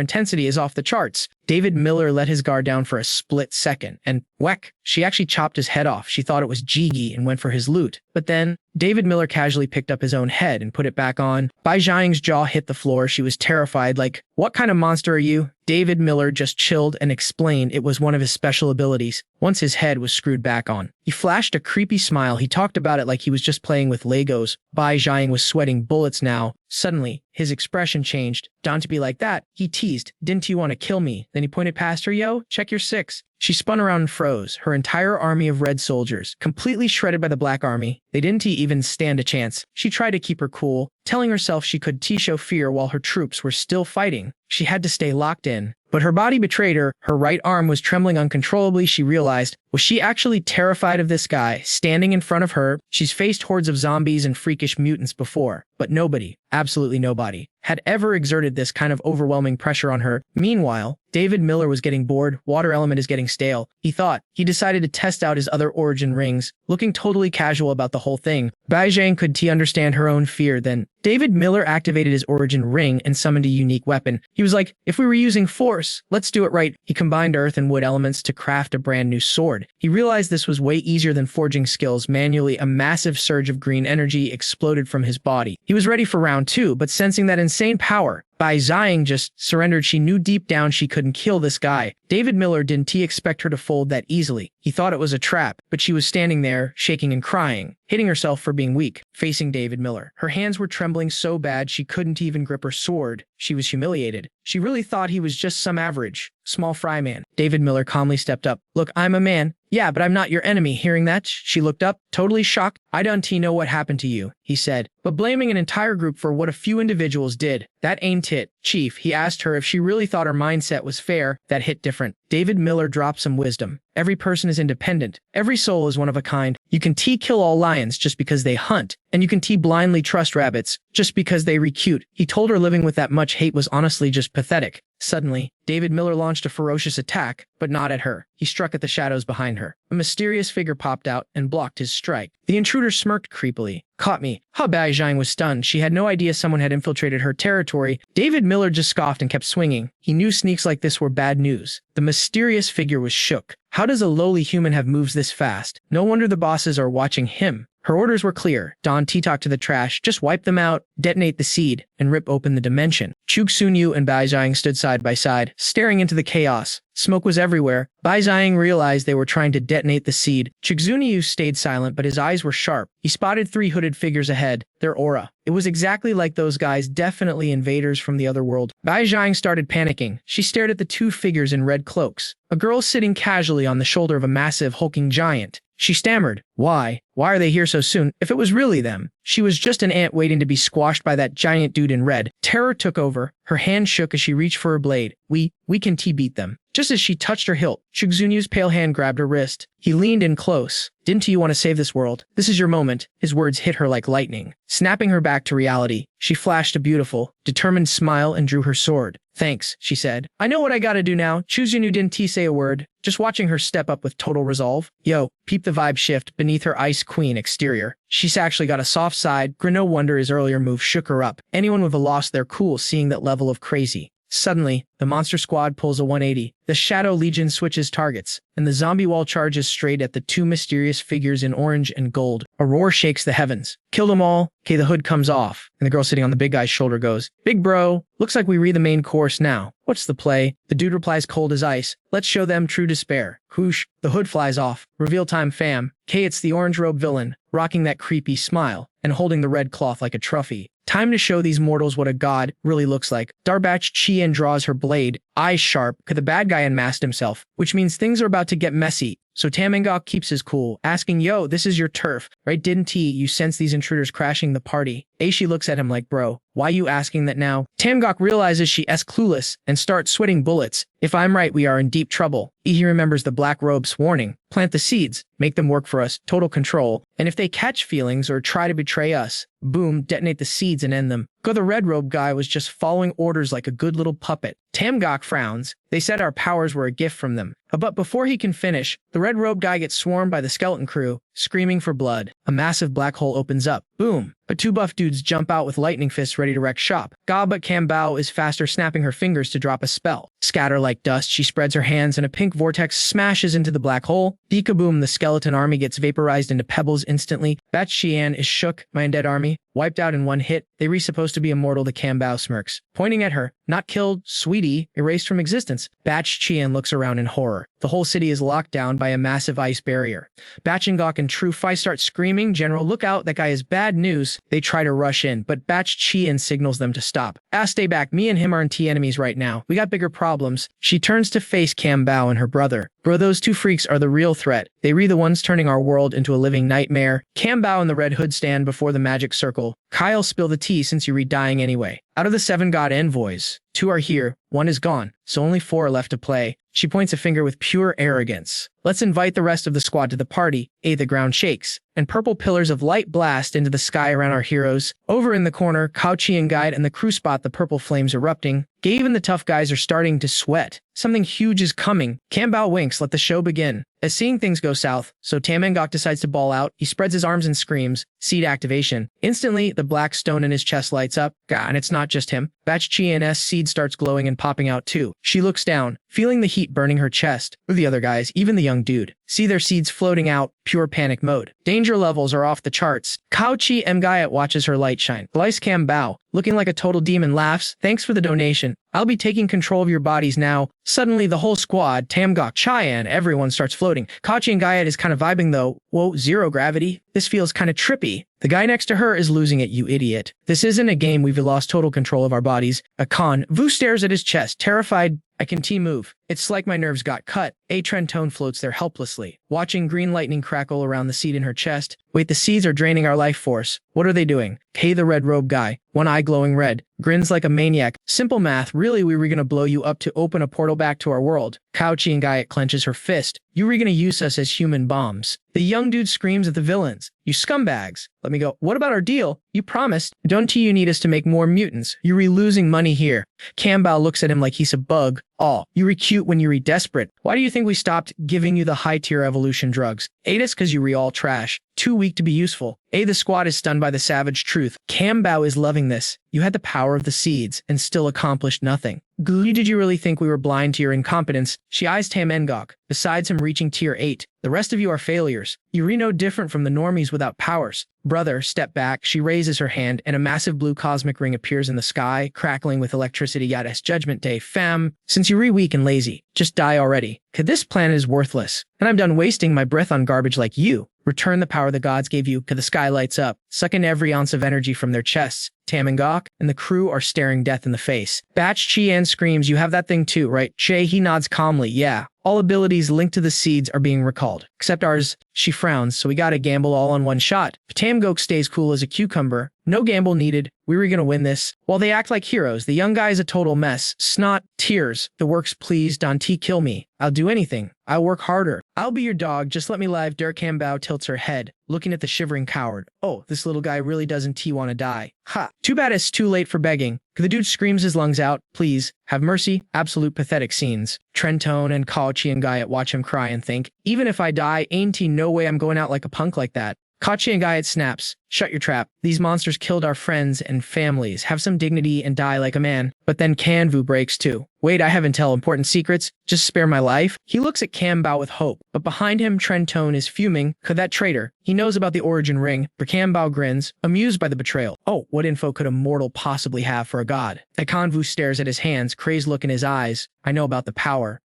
intensity is off the charts. David Miller let his guard down for a split second, and whack, she actually chopped his head off. She thought it was jiggy and went for his loot. But then, David Miller casually picked up his own head and put it back on. Bai Jiang's jaw hit the floor. She was terrified, like, what kind of monster are you? David Miller just chilled and explained it was one of his special abilities. Once his head was screwed back on, he flashed a creepy smile. He talked about it like he was just playing with Legos. Bai Jiang was sweating bullets now. Suddenly, his expression changed. Don't be like that, he teased. Didn't you want to kill me? Then he pointed past her. Yo, check your 6. She spun around and froze. Her entire army of red soldiers, completely shredded by the black army. They didn't even stand a chance. She tried to keep her cool, telling herself she could show fear while her troops were still fighting. She had to stay locked in. But her body betrayed her. Her right arm was trembling uncontrollably. She realized, was she actually terrified of this guy standing in front of her? She's faced hordes of zombies and freakish mutants before, but nobody, absolutely nobody, had ever exerted this kind of overwhelming pressure on her. Meanwhile, David Miller was getting bored. Water element is getting stale, he thought. He decided to test out his other origin rings, looking totally casual about the whole thing. Bai Jiang could understand her own fear then. David Miller activated his origin ring and summoned a unique weapon. He was like, if we were using force, let's do it right. He combined earth and wood elements to craft a brand new sword. He realized this was way easier than forging skills manually. A massive surge of green energy exploded from his body. He was ready for round 2, but sensing that insane power, Bai Jiang just surrendered. She knew deep down she couldn't kill this guy. David Miller didn't expect her to fold that easily. He thought it was a trap, but she was standing there, shaking and crying, hitting herself for being weak, facing David Miller. Her hands were trembling so bad she couldn't even grip her sword. She was humiliated. She really thought he was just some average, small fry man. David Miller calmly stepped up. Look, I'm a man. Yeah, but I'm not your enemy. Hearing that, she looked up, totally shocked. I don't know what happened to you, he said, but blaming an entire group for what a few individuals did. That ain't it, Chief. He asked her if she really thought her mindset was fair. That hit different. David Miller dropped some wisdom. Every person is independent. Every soul is one of a kind. You can kill all lions just because they hunt, and you can blindly trust rabbits just because they recute. He told her living with that much hate was honestly just pathetic. Suddenly, David Miller launched a ferocious attack, but not at her. He struck at the shadows behind her. A mysterious figure popped out and blocked his strike. The intruder smirked creepily. Caught me. Bai Jiang was stunned. She had no idea someone had infiltrated her territory. David Miller just scoffed and kept swinging. He knew sneaks like this were bad news. The mysterious figure was shook. How does a lowly human have moves this fast? No wonder the bosses are watching him. Her orders were clear. Don T-talk to the trash, just wipe them out, detonate the seed, and rip open the dimension. Chuk Sun Yu and Bai Jiang stood side by side, staring into the chaos. Smoke was everywhere. Bai Zhang realized they were trying to detonate the seed. Chigzuniu stayed silent, but his eyes were sharp. He spotted 3 hooded figures ahead, their aura. It was exactly like those guys, definitely invaders from the other world. Bai Zhang started panicking. She stared at the 2 figures in red cloaks. A girl sitting casually on the shoulder of a massive, hulking giant. She stammered, Why? Why are they here so soon? If it was really them. She was just an ant waiting to be squashed by that giant dude in red. Terror took over. Her hand shook as she reached for her blade. We can beat them. Just as she touched her hilt, Chigzuniu's pale hand grabbed her wrist. He leaned in close. Didn't you want to save this world? This is your moment. His words hit her like lightning, snapping her back to reality. She flashed a beautiful, determined smile and drew her sword. Thanks, she said. I know what I gotta do now. Chigzuniu didn't say a word, just watching her step up with total resolve. Yo, peep the vibe shift beneath her ice queen exterior. She's actually got a soft side. No wonder his earlier move shook her up. Anyone would have lost their cool seeing that level of crazy. Suddenly, the monster squad pulls a 180. The Shadow Legion switches targets, and the zombie wall charges straight at the 2 mysterious figures in orange and gold. A roar shakes the heavens. Kill them all. Okay, the hood comes off, and the girl sitting on the big guy's shoulder goes, Big bro, looks like we read the main course now. What's the play? The dude replies cold as ice. Let's show them true despair. Whoosh, the hood flies off. Reveal time, fam. Okay, it's the orange robe villain, rocking that creepy smile, and holding the red cloth like a trophy. Time to show these mortals what a god really looks like. Darbach Chien draws her blade, eyes sharp, cause the bad guy unmasked himself, which means things are about to get messy. So Tamengok keeps his cool, asking, Yo, this is your turf, right? Didn't you sense these intruders crashing the party? Aishi looks at him like, bro, why you asking that now? Tamengok realizes she is clueless and starts sweating bullets. If I'm right, we are in deep trouble. He remembers the black robe's warning. Plant the seeds, make them work for us, total control. And if they catch feelings or try to betray us, boom, detonate the seeds and end them. Go, the red robe guy was just following orders like a good little puppet. Tamengok frowns. They said our powers were a gift from them. But before he can finish, the red robe guy gets swarmed by the skeleton crew, screaming for blood. A massive black hole opens up. Boom. But 2 buff dudes jump out with lightning fists ready to wreck shop. But Kambao is faster, snapping her fingers to drop a spell. Scatter like dust, she spreads her hands and a pink vortex smashes into the black hole. Beekaboom, the skeleton army gets vaporized into pebbles instantly. Bat Xian is shook. My undead army, wiped out in 1 hit. They were supposed to be immortal, the Kambao smirks, pointing at her. Not killed, sweetie, erased from existence. Batch Qian looks around in horror. The whole city is locked down by a massive ice barrier. Batch and Gok and True Fi start screaming, General, look out, that guy is bad news. They try to rush in, but Batch Qian signals them to stop. Stay back, me and him are enemies right now. We got bigger problems. She turns to face Kambao and her brother. Bro, those 2 freaks are the real threat. They the ones turning our world into a living nightmare. Kambao and the Red Hood stand before the magic circle. Kyle, spill the tea since you read dying anyway. Out of the 7 god envoys, 2 are here, 1 is gone, so only 4 are left to play. She points a finger with pure arrogance. Let's invite the rest of the squad to the party. The ground shakes, and purple pillars of light blast into the sky around our heroes. Over in the corner, Kao Chi and Guide and the crew spot the purple flames erupting. Even the tough guys are starting to sweat. Something huge is coming. Kambao winks, let the show begin. As seeing things go south, so Tamengok decides to ball out. He spreads his arms and screams, seed activation. Instantly, the black stone in his chest lights up. And it's not just him. Batch Chian's seed starts glowing and popping out too. She looks down, feeling the heat burning her chest. The other guys, even the young dude, see their seeds floating out, pure panic mode. Danger levels are off the charts. Kao Chi Mgayat watches her light shine. Glyce Kambao, looking like a total demon, laughs. Thanks for the donation. I'll be taking control of your bodies now. Suddenly, the whole squad, Tamgok, Cheyenne, everyone starts floating. Kachi and Gaiad is kind of vibing though. Whoa, 0 gravity. This feels kind of trippy. The guy next to her is losing it, you idiot. This isn't a game, we've lost total control of our bodies. Akan, Vu stares at his chest, terrified. I can T-move. It's like my nerves got cut. A Trentone floats there helplessly, watching green lightning crackle around the seed in her chest. Wait, the seeds are draining our life force. What are they doing? Kay the red robe guy, one eye glowing red, grins like a maniac. Simple math, really we were gonna blow you up to open a portal back to our world. Kauchi and Gaiat clenches her fist. You were gonna use us as human bombs. The young dude screams at the villains. You scumbags. Let me go. What about our deal? You promised. Don't you need us to make more mutants? You're losing money here. Kambao looks at him like he's a bug. Oh, you cute when you're desperate. Why do you think we stopped giving you the high-tier evolution drugs? Ate us cause you all trash. too weak to be useful. The squad is stunned by the savage truth. Kambao is loving this. You had the power of the seeds and still accomplished nothing. Did you really think we were blind to your incompetence? She eyes Tamengok. Besides him reaching tier 8, the rest of you are failures. You're no different from the normies without powers. Brother, step back. She raises her hand and a massive blue cosmic ring appears in the sky, crackling with electricity. Yada's judgment day. Fam, since you're weak and lazy, just die already. Cause this planet is worthless, and I'm done wasting my breath on garbage like you. Return the power the gods gave you, cause the sky lights up, sucking every ounce of energy from their chests. Tamengok and the crew are staring death in the face. Batch Chian screams, you have that thing too, right? Che, he nods calmly, yeah. All abilities linked to the seeds are being recalled, except ours. She frowns, so we gotta gamble all on one shot. Tamengok stays cool as a cucumber. No gamble needed. We were gonna win this. While they act like heroes, the young guy is a total mess. Snot, tears. The works, please, Dante, kill me. I'll do anything. I'll work harder. I'll be your dog, just let me live. Dirk Kambao tilts her head, looking at the shivering coward. Oh, this little guy really doesn't want to die. Ha! Too bad it's too late for begging. The dude screams his lungs out. Please, have mercy. Absolute pathetic scenes. Trentone and Kaochi and Guyat watch him cry and think, even if I die, ain't no way I'm going out like a punk like that. Kachi and Guyat snaps. Shut your trap. These monsters killed our friends and families. Have some dignity and die like a man. But then Kanvu breaks too. Wait, I haven't tell important secrets. Just spare my life. He looks at Kambao with hope, but behind him Trentone is fuming. Could that traitor? He knows about the origin ring. But Kambao grins, amused by the betrayal. Oh, what info could a mortal possibly have for a god? Kanvu stares at his hands, crazed look in his eyes. I know about the power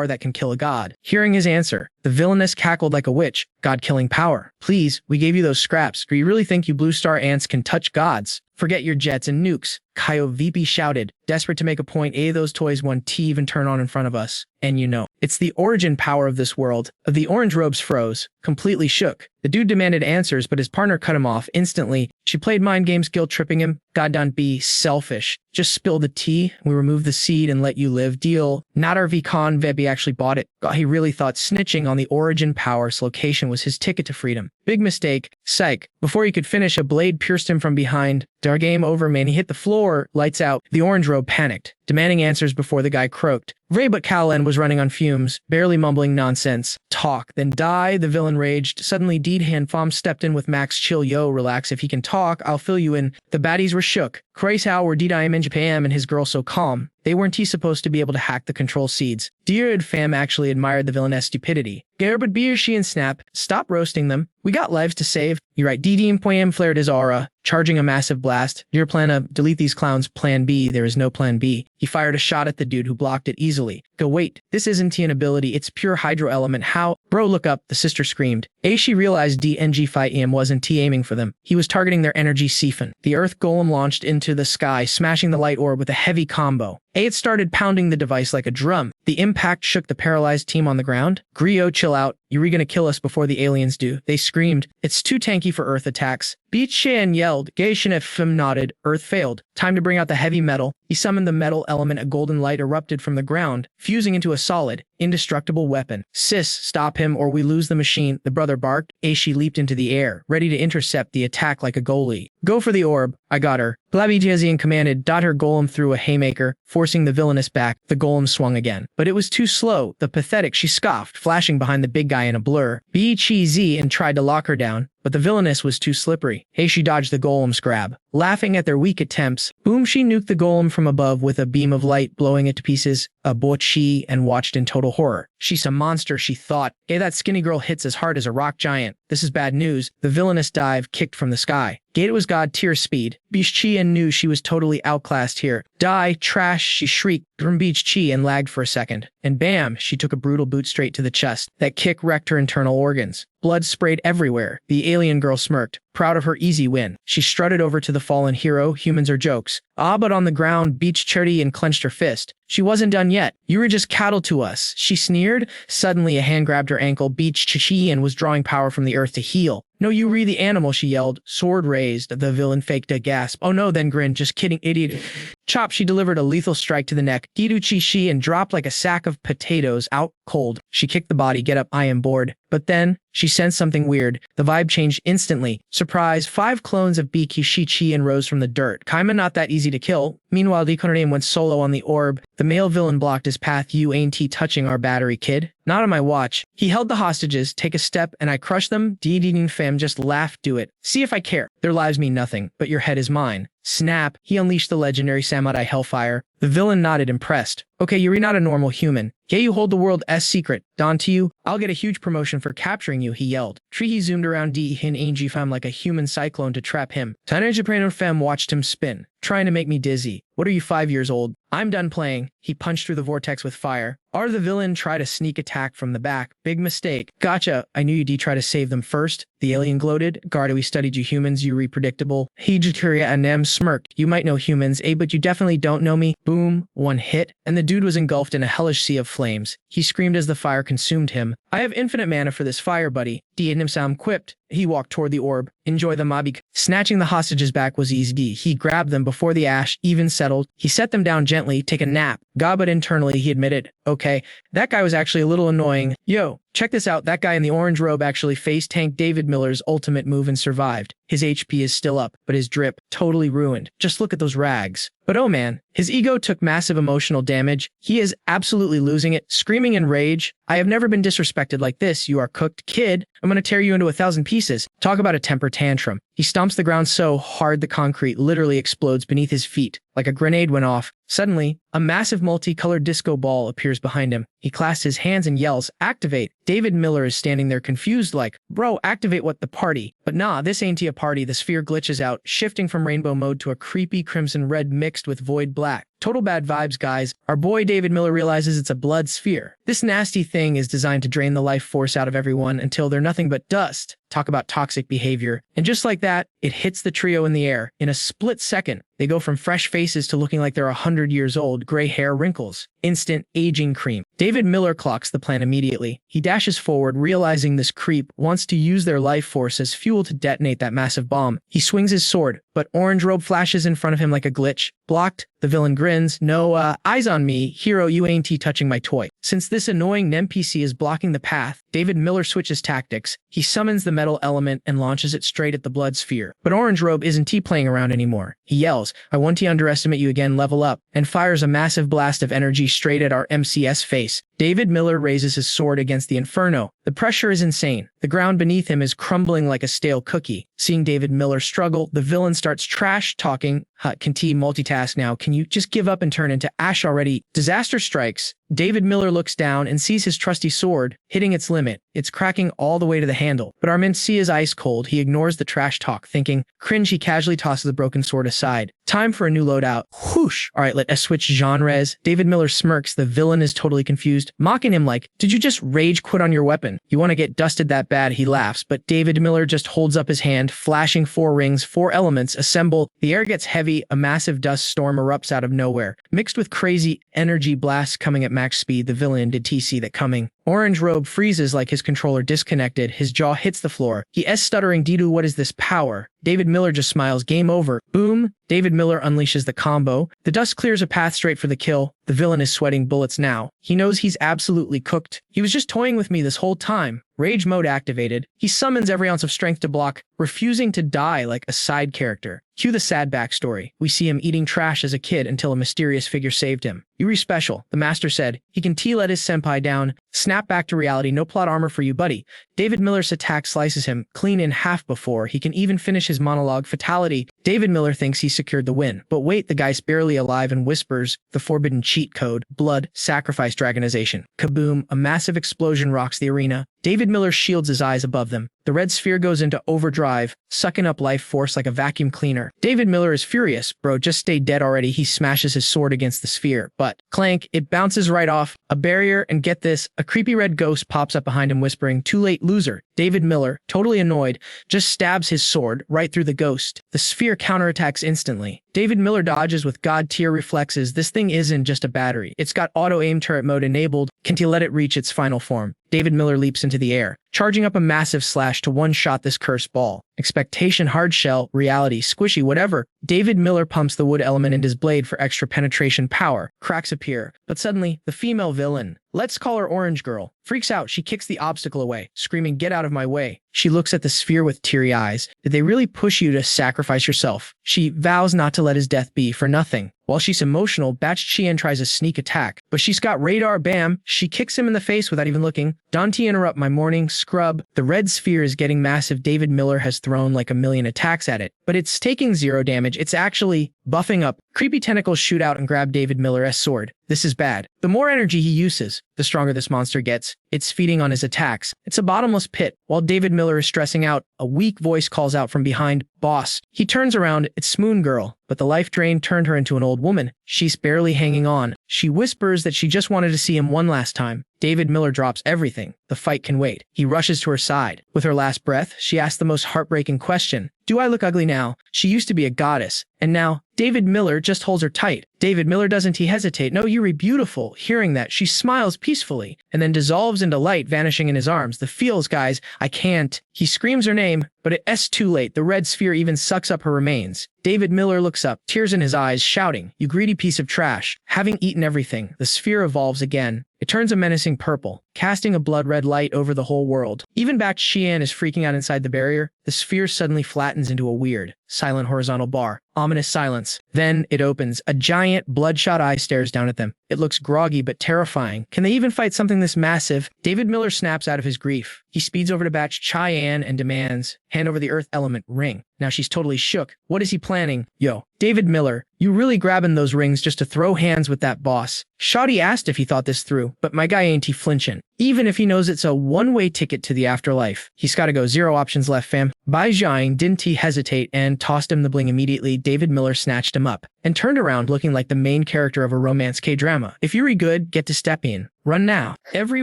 that can kill a god. Hearing his answer, the villainess cackled like a witch. God-killing power. Please, we gave you those scraps. Do you really think you blue star ants can touch gods? Forget your jets and nukes. Kaio VP shouted, desperate to make a point. Those toys won't even turn on in front of us. And you know, it's the origin power of this world. The orange robes froze, completely shook. The dude demanded answers, but his partner cut him off instantly. She played mind games, guilt-tripping him. God, don't be selfish. Just spill the tea, we remove the seed and let you live. Deal. Not our Vcon Vebi actually bought it. God, he really thought snitching on the origin power's location was his ticket to freedom. Big mistake. Psych. Before he could finish, a blade pierced him from behind. Our game over, man. He hit the floor. Lights out. The orange robe panicked, demanding answers before the guy croaked. Ray but Kalen was running on fumes, barely mumbling nonsense. Talk, then die, the villain raged. Suddenly, Deedhan Fom stepped in with Max chill. Yo, relax, if he can talk, I'll fill you in. The baddies were shook. How were Deedam in Japan and his girl so calm? They weren't supposed to be able to hack the control seeds. Dear Fam actually admired the villainess stupidity. But Beer she and Snap, stop roasting them. We got lives to save. You're right. Deedam Poyam flared his aura, charging a massive blast. Your plan to delete these clowns. Plan B. There is no plan B. He fired a shot at the dude who blocked it easily. Go wait. This isn't an ability. It's pure hydro element. How? Bro, look up. The sister screamed. She realized DNG Fight EM wasn't aiming for them. He was targeting their energy siphon. The earth golem launched into the sky, smashing the light orb with a heavy combo. It started pounding the device like a drum. The impact shook the paralyzed team on the ground. Griot, chill out. You're gonna kill us before the aliens do. They screamed. It's too tanky for Earth attacks. Beach Shan yelled. Geishin Fim nodded. Earth failed. Time to bring out the heavy metal. He summoned the metal element. A golden light erupted from the ground, fusing into a solid, indestructible weapon. Sis, stop him or we lose the machine, the brother barked. Aishi leaped into the air, ready to intercept the attack like a goalie. Go for the orb. I got her. Blabijazian commanded. Her golem threw a haymaker, forcing the villainess back. The golem swung again. But it was too slow. The pathetic, she scoffed, flashing behind the big guy in a blur. Bi-Chi-Z and tried to lock her down, but the villainess was too slippery. She dodged the golem's grab. Laughing at their weak attempts, boom, she nuked the golem from above with a beam of light, blowing it to pieces. Bought she and watched in total horror. She's a monster, she thought. That skinny girl hits as hard as a rock giant. This is bad news. The villainous dive kicked from the sky. Gate was god tier speed. Beach Chi and knew she was totally outclassed here. Die, trash, she shrieked from Beach Chi and lagged for a second. And bam, she took a brutal boot straight to the chest. That kick wrecked her internal organs. Blood sprayed everywhere. The alien girl smirked, proud of her easy win. She strutted over to the fallen hero. Humans are jokes. But on the ground, Beach Charity and clenched her fist. She wasn't done yet. You were just cattle to us. She sneered. Suddenly, a hand grabbed her ankle. Beach Chi and was drawing power from the earth to heal. No, you re the animal, she yelled. Sword raised. The villain faked a gasp. Oh no, then grinned. Just kidding, idiot. Chop, she delivered a lethal strike to the neck. Gidu Chi Shi and dropped like a sack of potatoes out cold. She kicked the body. Get up, I am bored. But then, she sensed something weird. The vibe changed instantly. Surprise, 5 clones of Biki Shi-Chi and rose from the dirt. Kinda not that easy to kill. Meanwhile, Deconame went solo on the orb. The male villain blocked his path. You ain't touching our battery, kid. Not on my watch. He held the hostages, take a step, and I crush them. Eating fam, just laugh, do it. See if I care. Their lives mean nothing, but your head is mine. Snap, he unleashed the legendary samurai hellfire. The villain nodded, impressed. Okay, you're not a normal human. Yeah, you hold the world's secret. Dawn to you, I'll get a huge promotion for capturing you, he yelled. He zoomed around Hin Angie fam like a human cyclone to trap him. Tanajaprano fam watched him spin, trying to make me dizzy. What are you, 5 years old? I'm done playing. He punched through the vortex with fire. The villain tried a sneak attack from the back. Big mistake. Gotcha. I knew you'd try to save them first. The alien gloated. Garda, we studied you humans, you repredictable. Hijituria and Nem smirked. You might know humans, but you definitely don't know me. Boom. One hit, and the dude was engulfed in a hellish sea of flames. He screamed as the fire consumed him. I have infinite mana for this fire, buddy. Sam quipped. He walked toward the orb. Enjoy the mobby. Snatching the hostages back was easy. He grabbed them before the ash even settled. He set them down gently, take a nap. But internally he admitted, okay, that guy was actually a little annoying. Yo, check this out. That guy in the orange robe actually face tanked David Miller's ultimate move and survived. His HP is still up, but his drip, totally ruined. Just look at those rags. But oh man, his ego took massive emotional damage. He is absolutely losing it, screaming in rage. I have never been disrespected like this. You are cooked, kid. I'm gonna tear you into 1,000 pieces. Talk about a temper tantrum. He stomps the ground so hard the concrete literally explodes beneath his feet. Like a grenade went off. Suddenly, a massive multicolored disco ball appears behind him. He clasps his hands and yells, activate. David Miller is standing there confused like, bro, activate what, the party? But nah, this ain't a party. The sphere glitches out, shifting from rainbow mode to a creepy crimson red mixed with void black. Total bad vibes, guys. Our boy David Miller realizes it's a blood sphere. This nasty thing is designed to drain the life force out of everyone until they're nothing but dust. Talk about toxic behavior. And just like that, it hits the trio in the air. In a split second, they go from fresh faces to looking like they're 100 years old, gray hair, wrinkles. Instant aging cream. David Miller clocks the plan immediately. He dashes forward, realizing this creep wants to use their life force as fuel to detonate that massive bomb. He swings his sword, but orange robe flashes in front of him like a glitch. Blocked. The villain grins. No, eyes on me. Hero, you ain't touching my toy. Since this annoying NPC is blocking the path, David Miller switches tactics. He summons the metal element and launches it straight at the blood sphere. But orange robe isn't playing around anymore. He yells, I want to underestimate you again, level up, and fires a massive blast of energy straight at our MCS face. David Miller raises his sword against the inferno. The pressure is insane. The ground beneath him is crumbling like a stale cookie. Seeing David Miller struggle, the villain starts trash talking. Can T multitask now? Can you just give up and turn into ash already? Disaster strikes. David Miller looks down and sees his trusty sword hitting its limit. It's cracking all the way to the handle. But Arminci is ice cold. He ignores the trash talk, thinking, cringe. He casually tosses the broken sword aside. Time for a new loadout. Whoosh. All right, let's switch genres. David Miller smirks. The villain is totally confused, mocking him like, did you just rage quit on your weapon? You want to get dusted that bad? He laughs, but David Miller just holds up his hand, flashing 4 rings, 4 elements, assemble. The air gets heavy. A massive dust storm erupts out of nowhere. Mixed with crazy energy blasts coming at max speed, the villain did see that coming. Orange robe freezes like his controller disconnected. His jaw hits the floor. He stuttering, Didu, what is this power? David Miller just smiles. Game over. Boom. David Miller unleashes the combo. The dust clears a path straight for the kill. The villain is sweating bullets now. He knows he's absolutely cooked. He was just toying with me this whole time. Rage mode activated. He summons every ounce of strength to block, refusing to die like a side character. Cue the sad backstory. We see him eating trash as a kid until a mysterious figure saved him. Yuri special, the master said. He can let his senpai down. Snap back to reality. No plot armor for you, buddy. David Miller's attack slices him clean in half before he can even finish his monologue. Fatality. David Miller thinks he secured the win. But wait, the guy's barely alive and whispers the forbidden cheat code. Blood, sacrifice, dragonization. Kaboom. A massive explosion rocks the arena. David Miller shields his eyes above them. The red sphere goes into overdrive, sucking up life force like a vacuum cleaner. David Miller is furious. Bro, just stay dead already. He smashes his sword against the sphere, but clank, it bounces right off a barrier, and get this, a creepy red ghost pops up behind him whispering, too late, loser. David Miller, totally annoyed, just stabs his sword right through the ghost. The sphere counterattacks instantly. David Miller dodges with god-tier reflexes. This thing isn't just a battery. It's got auto-aim turret mode enabled. Can he let it reach its final form? David Miller leaps into the air, charging up a massive slash to one-shot this cursed ball. Expectation, hard shell, reality, squishy, whatever. David Miller pumps the wood element into his blade for extra penetration power. Cracks appear, but suddenly, the female villain, let's call her Orange Girl, freaks out. She kicks the obstacle away, screaming, get out of my way. She looks at the sphere with teary eyes. Did they really push you to sacrifice yourself? She vows not to let his death be for nothing. While she's emotional, Batch Qian tries a sneak attack, but she's got radar. Bam! She kicks him in the face without even looking. Dante interrupt my morning scrub. The red sphere is getting massive. David Miller has thrown like a million attacks at it, but it's taking 0 damage. It's actually buffing up. Creepy tentacles shoot out and grab David Miller's sword. This is bad. The more energy he uses, the stronger this monster gets. It's feeding on his attacks. It's a bottomless pit. While David Miller is stressing out, a weak voice calls out from behind, "Boss." He turns around. It's Moon Girl, but the life drain turned her into an old woman. She's barely hanging on. She whispers that she just wanted to see him one last time. David Miller drops everything. The fight can wait. He rushes to her side. With her last breath, she asks the most heartbreaking question. Do I look ugly now? She used to be a goddess, and now David Miller just holds her tight. David Miller doesn't he hesitate. No, you're beautiful. Hearing that, she smiles peacefully and then dissolves into light, vanishing in his arms. The feels, guys. I can't. He screams her name, but it's too late. The red sphere even sucks up her remains. David Miller looks up, tears in his eyes, shouting, "You greedy piece of trash." Having eaten everything, the sphere evolves again. It turns a menacing purple, casting a blood-red light over the whole world. Even Batch Qian is freaking out inside the barrier. The sphere suddenly flattens into a weird, silent horizontal bar. Ominous silence. Then it opens. A giant, bloodshot eye stares down at them. It looks groggy but terrifying. Can they even fight something this massive? David Miller snaps out of his grief. He speeds over to Batch Qian and demands, "Hand over the earth element ring." Now she's totally shook. What is he planning? Yo, David Miller, you really grabbing those rings just to throw hands with that boss? Shoddy asked if he thought this through, but my guy ain't he flinching. Even if he knows it's a one-way ticket to the afterlife. He's gotta go. 0 options left, fam. Bai Jiang didn't he hesitate and tossed him the bling immediately. David Miller snatched him up and turned around looking like the main character of a romance K-drama. If you're good, get to step in. Run now. Every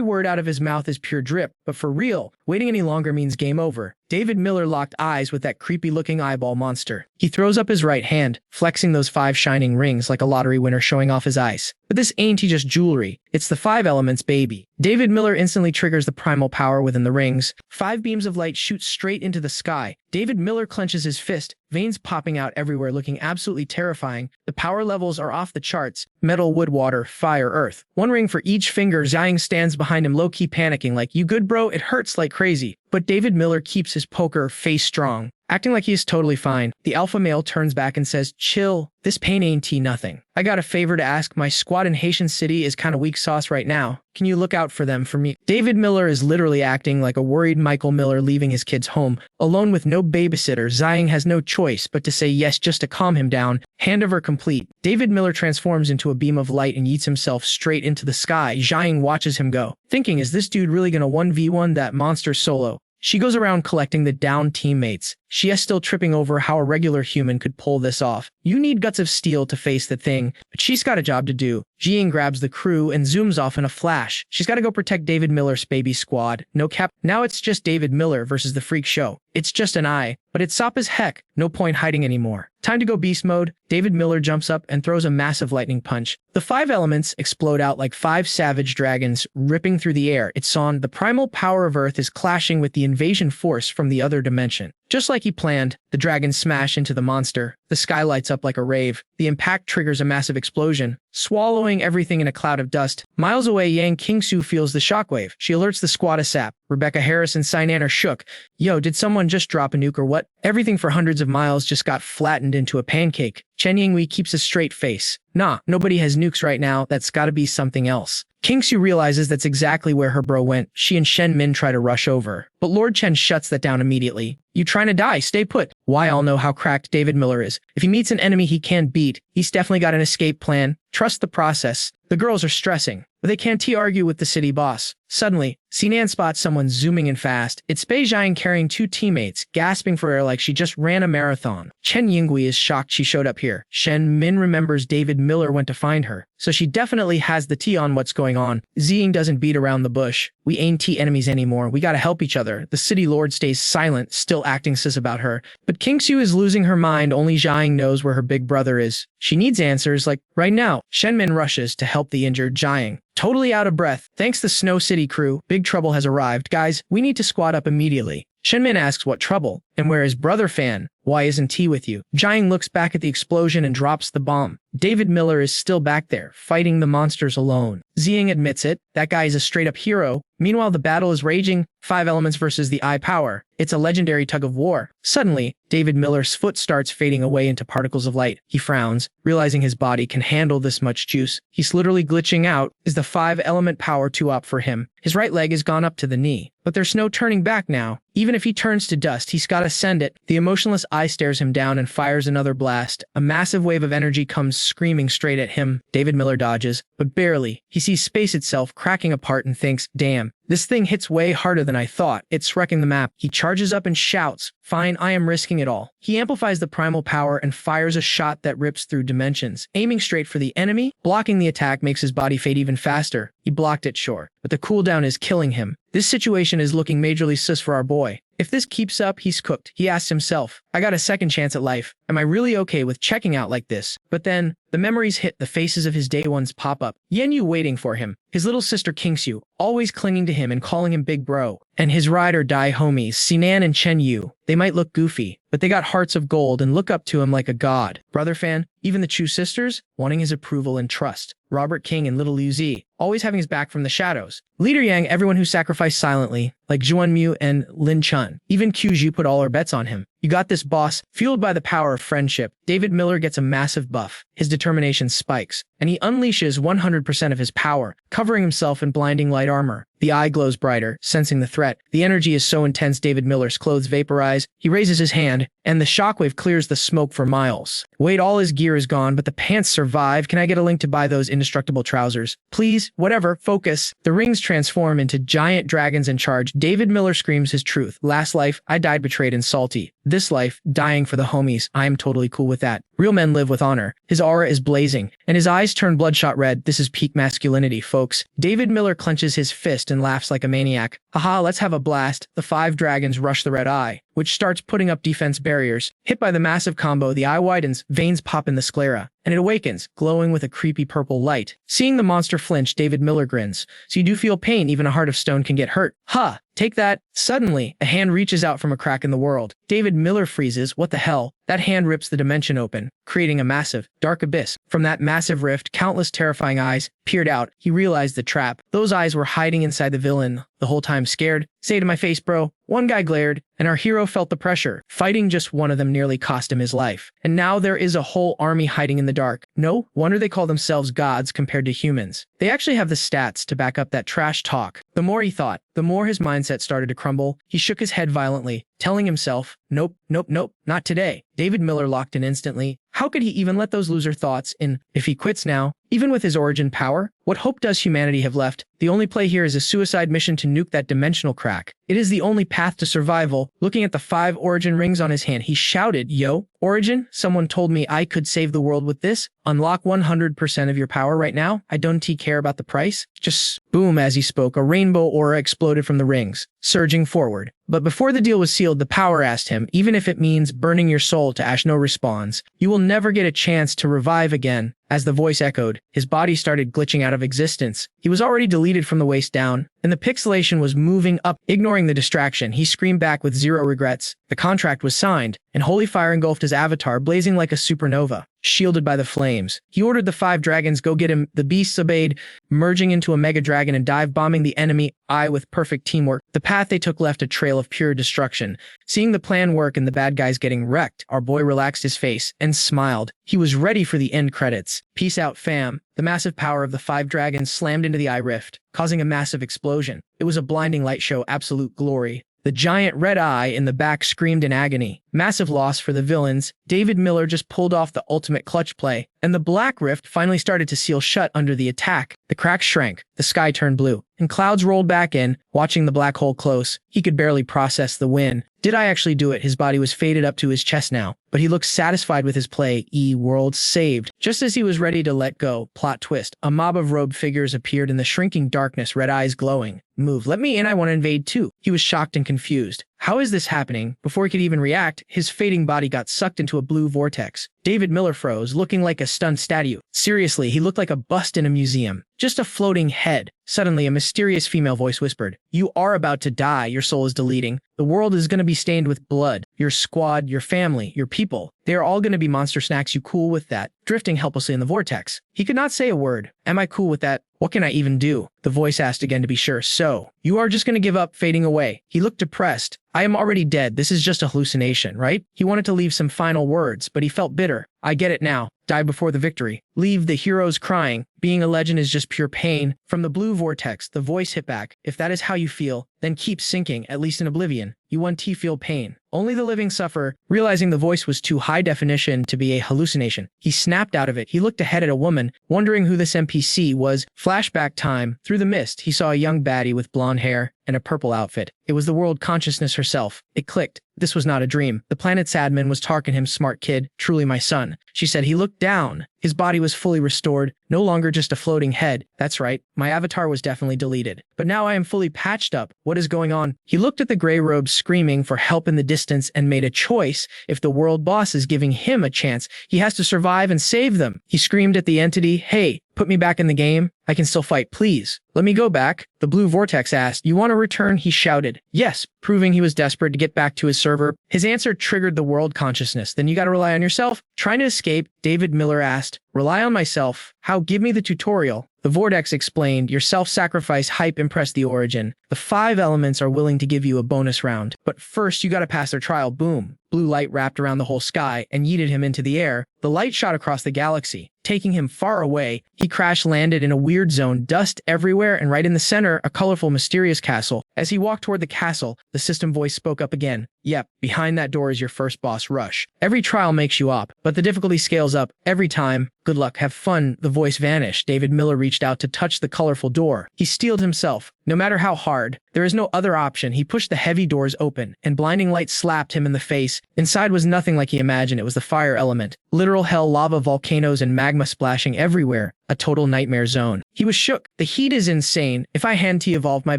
word out of his mouth is pure drip, but for real, waiting any longer means game over. David Miller locked eyes with that creepy-looking eyeball monster. He throws up his right hand, flexing those 5 shining rings like a lottery winner showing off his ice. But this ain't he just jewelry. It's the 5 elements, baby. David Miller instantly triggers the primal power within the rings. 5 beams of light shoot straight into the sky. David Miller clenches his fist, veins popping out everywhere, looking absolutely terrifying. The power levels are off the charts. Metal, wood, water, fire, earth. 1 ring for each finger. Xiang stands behind him, low-key panicking like, "You good, bro? It hurts like crazy." But David Miller keeps his poker face strong, acting like he is totally fine. The alpha male turns back and says, "Chill, this pain ain't nothing. I got a favor to ask. My squad in Haitian City is kinda weak sauce right now. Can you look out for them for me?" David Miller is literally acting like a worried Michael Miller leaving his kids home, alone with no babysitter. Xiang has no choice but to say yes just to calm him down. Handover complete. David Miller transforms into a beam of light and yeets himself straight into the sky. Xiang watches him go, thinking, is this dude really gonna 1v1 that monster solo? She goes around collecting the downed teammates. She is still tripping over how a regular human could pull this off. You need guts of steel to face the thing, but she's got a job to do. Jiang grabs the crew and zooms off in a flash. She's got to go protect David Miller's baby squad. No cap. Now it's just David Miller versus the freak show. It's just an eye, but it's sop as heck. No point hiding anymore. Time to go beast mode. David Miller jumps up and throws a massive lightning punch. The 5 elements explode out like 5 savage dragons, ripping through the air. It's on. The primal power of Earth is clashing with the invasion force from the other dimension. Just like he planned, the dragons smash into the monster. The sky lights up like a rave. The impact triggers a massive explosion, swallowing everything in a cloud of dust. Miles away, Yang Qingsu feels the shockwave. She alerts the squad ASAP. Rebecca Harris and Sinan are shook. Yo, did someone just drop a nuke or what? Everything for hundreds of miles just got flattened into a pancake. Chen Yingwei keeps a straight face. Nah, nobody has nukes right now. That's gotta be something else. Qingsu realizes that's exactly where her bro went. She and Shen Min try to rush over, but Lord Chen shuts that down immediately. You trying to die? Stay put. Why all know how cracked David Miller is. If he meets an enemy he can't beat, he's definitely got an escape plan. Trust the process. The girls are stressing, but they can't argue with the city boss. Suddenly, Sinan spots someone zooming in fast. It's Bei Jiang carrying 2 teammates, gasping for air like she just ran a marathon. Chen Yingwei is shocked she showed up here. Shen Min remembers David Miller went to find her, so she definitely has the tea on what's going on. Ziying doesn't beat around the bush. We ain't enemies anymore. We gotta help each other. The city lord stays silent, still acting sus about her. But Qingsu is losing her mind. Only Jiang knows where her big brother is. She needs answers, like right now. Shen Min rushes to help the injured Jiang. Totally out of breath. Thanks the Snow City crew, big trouble has arrived. Guys, we need to squad up immediately. Shen Min asks what trouble, And where is Brother Fan? Why isn't he with you? Jiang looks back at the explosion and drops the bomb. David Miller is still back there, fighting the monsters alone. Xiang admits it. That guy is a straight-up hero. Meanwhile, the battle is raging. 5 elements versus the eye power. It's a legendary tug of war. Suddenly, David Miller's foot starts fading away into particles of light. He frowns, realizing his body can handle this much juice. He's literally glitching out. Is the 5-element power too up for him? His right leg has gone up to the knee. But there's no turning back now. Even if he turns to dust, he's gotta send it. The emotionless eye stares him down and fires another blast. A massive wave of energy comes screaming straight at him. David Miller dodges, but barely. He sees space itself cracking apart and thinks, damn, this thing hits way harder than I thought. It's wrecking the map. He charges up and shouts, fine, I am risking it all. He amplifies the primal power and fires a shot that rips through dimensions. Aiming straight for the enemy, blocking the attack makes his body fade even faster. He blocked it, sure, but the cooldown is killing him. This situation is looking majorly sus for our boy. If this keeps up, he's cooked. He asks himself, I got a second chance at life. Am I really okay with checking out like this? But then, the memories hit. The faces of his day ones pop up. Yenyu waiting for him. His little sister Kingsu, always clinging to him and calling him big bro. And his ride or die homies, Sinan and Chen Yu. They might look goofy, but they got hearts of gold and look up to him like a god. Brother Fan, even the Chu sisters, wanting his approval and trust. Robert King and little Liu Zi, always having his back from the shadows. Leader Yang, everyone who sacrificed silently, like Zhuan Mu and Lin Chun. Even Qzhu put all her bets on him. You got this, boss. Fueled by the power of friendship, David Miller gets a massive buff. His determination spikes, and he unleashes 100% of his power, covering himself in blinding light armor. The eye glows brighter, sensing the threat. The energy is so intense David Miller's clothes vaporize. He raises his hand, and the shockwave clears the smoke for miles. Wait, all his gear is gone, but the pants survive. Can I get a link to buy those indestructible trousers? Please, whatever, focus. The rings transform into giant dragons and charge. David Miller screams his truth. Last life, I died betrayed and salty. This life, dying for the homies. I am totally cool with that. Real men live with honor. His aura is blazing, and his eyes turn bloodshot red. This is peak masculinity, folks. David Miller clenches his fist and laughs like a maniac. Haha, let's have a blast. The 5 dragons rush the red eye, which starts putting up defense barriers. Hit by the massive combo, the eye widens, veins pop in the sclera, and it awakens, glowing with a creepy purple light. Seeing the monster flinch, David Miller grins. So you do feel pain, even a heart of stone can get hurt. Ha! Take that. Suddenly, a hand reaches out from a crack in the world. David Miller freezes. What the hell? That hand rips the dimension open, creating a massive, dark abyss. From that massive rift, countless terrifying eyes peered out. He realized the trap. Those eyes were hiding inside the villain, the whole time scared. Say to my face, bro. One guy glared, and our hero felt the pressure. Fighting just one of them nearly cost him his life. And now there is a whole army hiding in the dark. No wonder they call themselves gods compared to humans. They actually have the stats to back up that trash talk. The more he thought, the more his mindset started to crumble. He shook his head violently, telling himself, nope, nope, nope, not today. David Miller locked in instantly. How could he even let those loser thoughts in? If he quits now, even with his origin power, what hope does humanity have left? The only play here is a suicide mission to nuke that dimensional crack. It is the only path to survival. Looking at the 5 origin rings on his hand, he shouted, yo, Origin, someone told me I could save the world with this. Unlock 100% of your power right now. I don't care about the price. Just boom, as he spoke, a rainbow aura exploded from the rings, surging forward. But before the deal was sealed, the power asked him, even if it means burning your soul to ash. No response. You will never get a chance to revive again. As the voice echoed, his body started glitching out of existence. He was already deleted from the waist down, and the pixelation was moving up. Ignoring the distraction, he screamed back with zero regrets. The contract was signed, and holy fire engulfed his avatar, blazing like a supernova. Shielded by the flames, he ordered the 5 dragons go get him. The beasts obeyed, merging into a mega dragon and dive bombing the enemy eye with perfect teamwork. The path they took left a trail of pure destruction. Seeing the plan work and the bad guys getting wrecked, our boy relaxed his face and smiled. He was ready for the end credits. Peace out, fam. The massive power of the 5 dragons slammed into the eye rift, causing a massive explosion. It was a blinding light show, absolute glory. The giant red eye in the back screamed in agony. Massive loss for the villains. David Miller just pulled off the ultimate clutch play, and the black rift finally started to seal shut under the attack. The crack shrank, the sky turned blue, and clouds rolled back in. Watching the black hole close, he could barely process the win. Did I actually do it? His body was faded up to his chest now, but he looked satisfied with his play. World saved. Just as he was ready to let go, plot twist, a mob of robed figures appeared in the shrinking darkness, red eyes glowing. Move, let me in, I want to invade too. He was shocked and confused. How is this happening? Before he could even react, his fading body got sucked into a blue vortex. David Miller froze, looking like a stunned statue. Seriously, he looked like a bust in a museum. Just a floating head. Suddenly, a mysterious female voice whispered, "You are about to die. Your soul is deleting. The world is going to be stained with blood. Your squad, your family, your people. They are all going to be monster snacks. You cool with that?" Drifting helplessly in the vortex. He could not say a word. "Am I cool with that? What can I even do?" The voice asked again to be sure. "So, you are just going to give up, fading away." He looked depressed. "I am already dead. This is just a hallucination, right?" He wanted to leave some final words, but he felt bitter. "I get it now. Die before the victory. Leave the heroes crying. Being a legend is just pure pain." From the blue vortex, the voice hit back. "If that is how you feel, then keep sinking, at least in oblivion. You want to feel pain. Only the living suffer." Realizing the voice was too high definition to be a hallucination, he snapped out of it. He looked ahead at a woman, wondering who this NPC was. Flashback time. Through the mist, he saw a young baddie with blonde hair and a purple outfit. It was the world consciousness herself. It clicked. This was not a dream. The planet's admin was talking him, "Smart kid, truly my son," she said. He looked down. His body was fully restored, no longer just a floating head. "That's right, my avatar was definitely deleted. But now I am fully patched up. What is going on?" He looked at the gray robes screaming for help in the distance and made a choice. If the world boss is giving him a chance, he has to survive and save them. He screamed at the entity, "Hey, put me back in the game. I can still fight, please. Let me go back." The blue vortex asked, "You want to return?" He shouted, "Yes," proving he was desperate to get back to his server. His answer triggered the world consciousness. "Then you gotta rely on yourself?" Trying to escape, David Miller asked, "Rely on myself? How? Give me the tutorial." The vortex explained, "Your self-sacrifice hype impressed the origin. The 5 elements are willing to give you a bonus round. But first, you gotta pass their trial." Boom. Blue light wrapped around the whole sky and yeeted him into the air. The light shot across the galaxy, taking him far away. He crash-landed in a weird zone, dust everywhere, and right in the center, a colorful, mysterious castle. As he walked toward the castle, the system voice spoke up again. "Yep, behind that door is your first boss rush. Every trial makes you op, but the difficulty scales up every time. Good luck, have fun." The voice vanished. David Miller reached out to touch the colorful door. He steeled himself. No matter how hard, there is no other option. He pushed the heavy doors open, and blinding light slapped him in the face. Inside was nothing like he imagined. It was the fire element. Literal hell, lava, volcanoes, and magma splashing everywhere. A total nightmare zone. He was shook. "The heat is insane. If I had to evolve my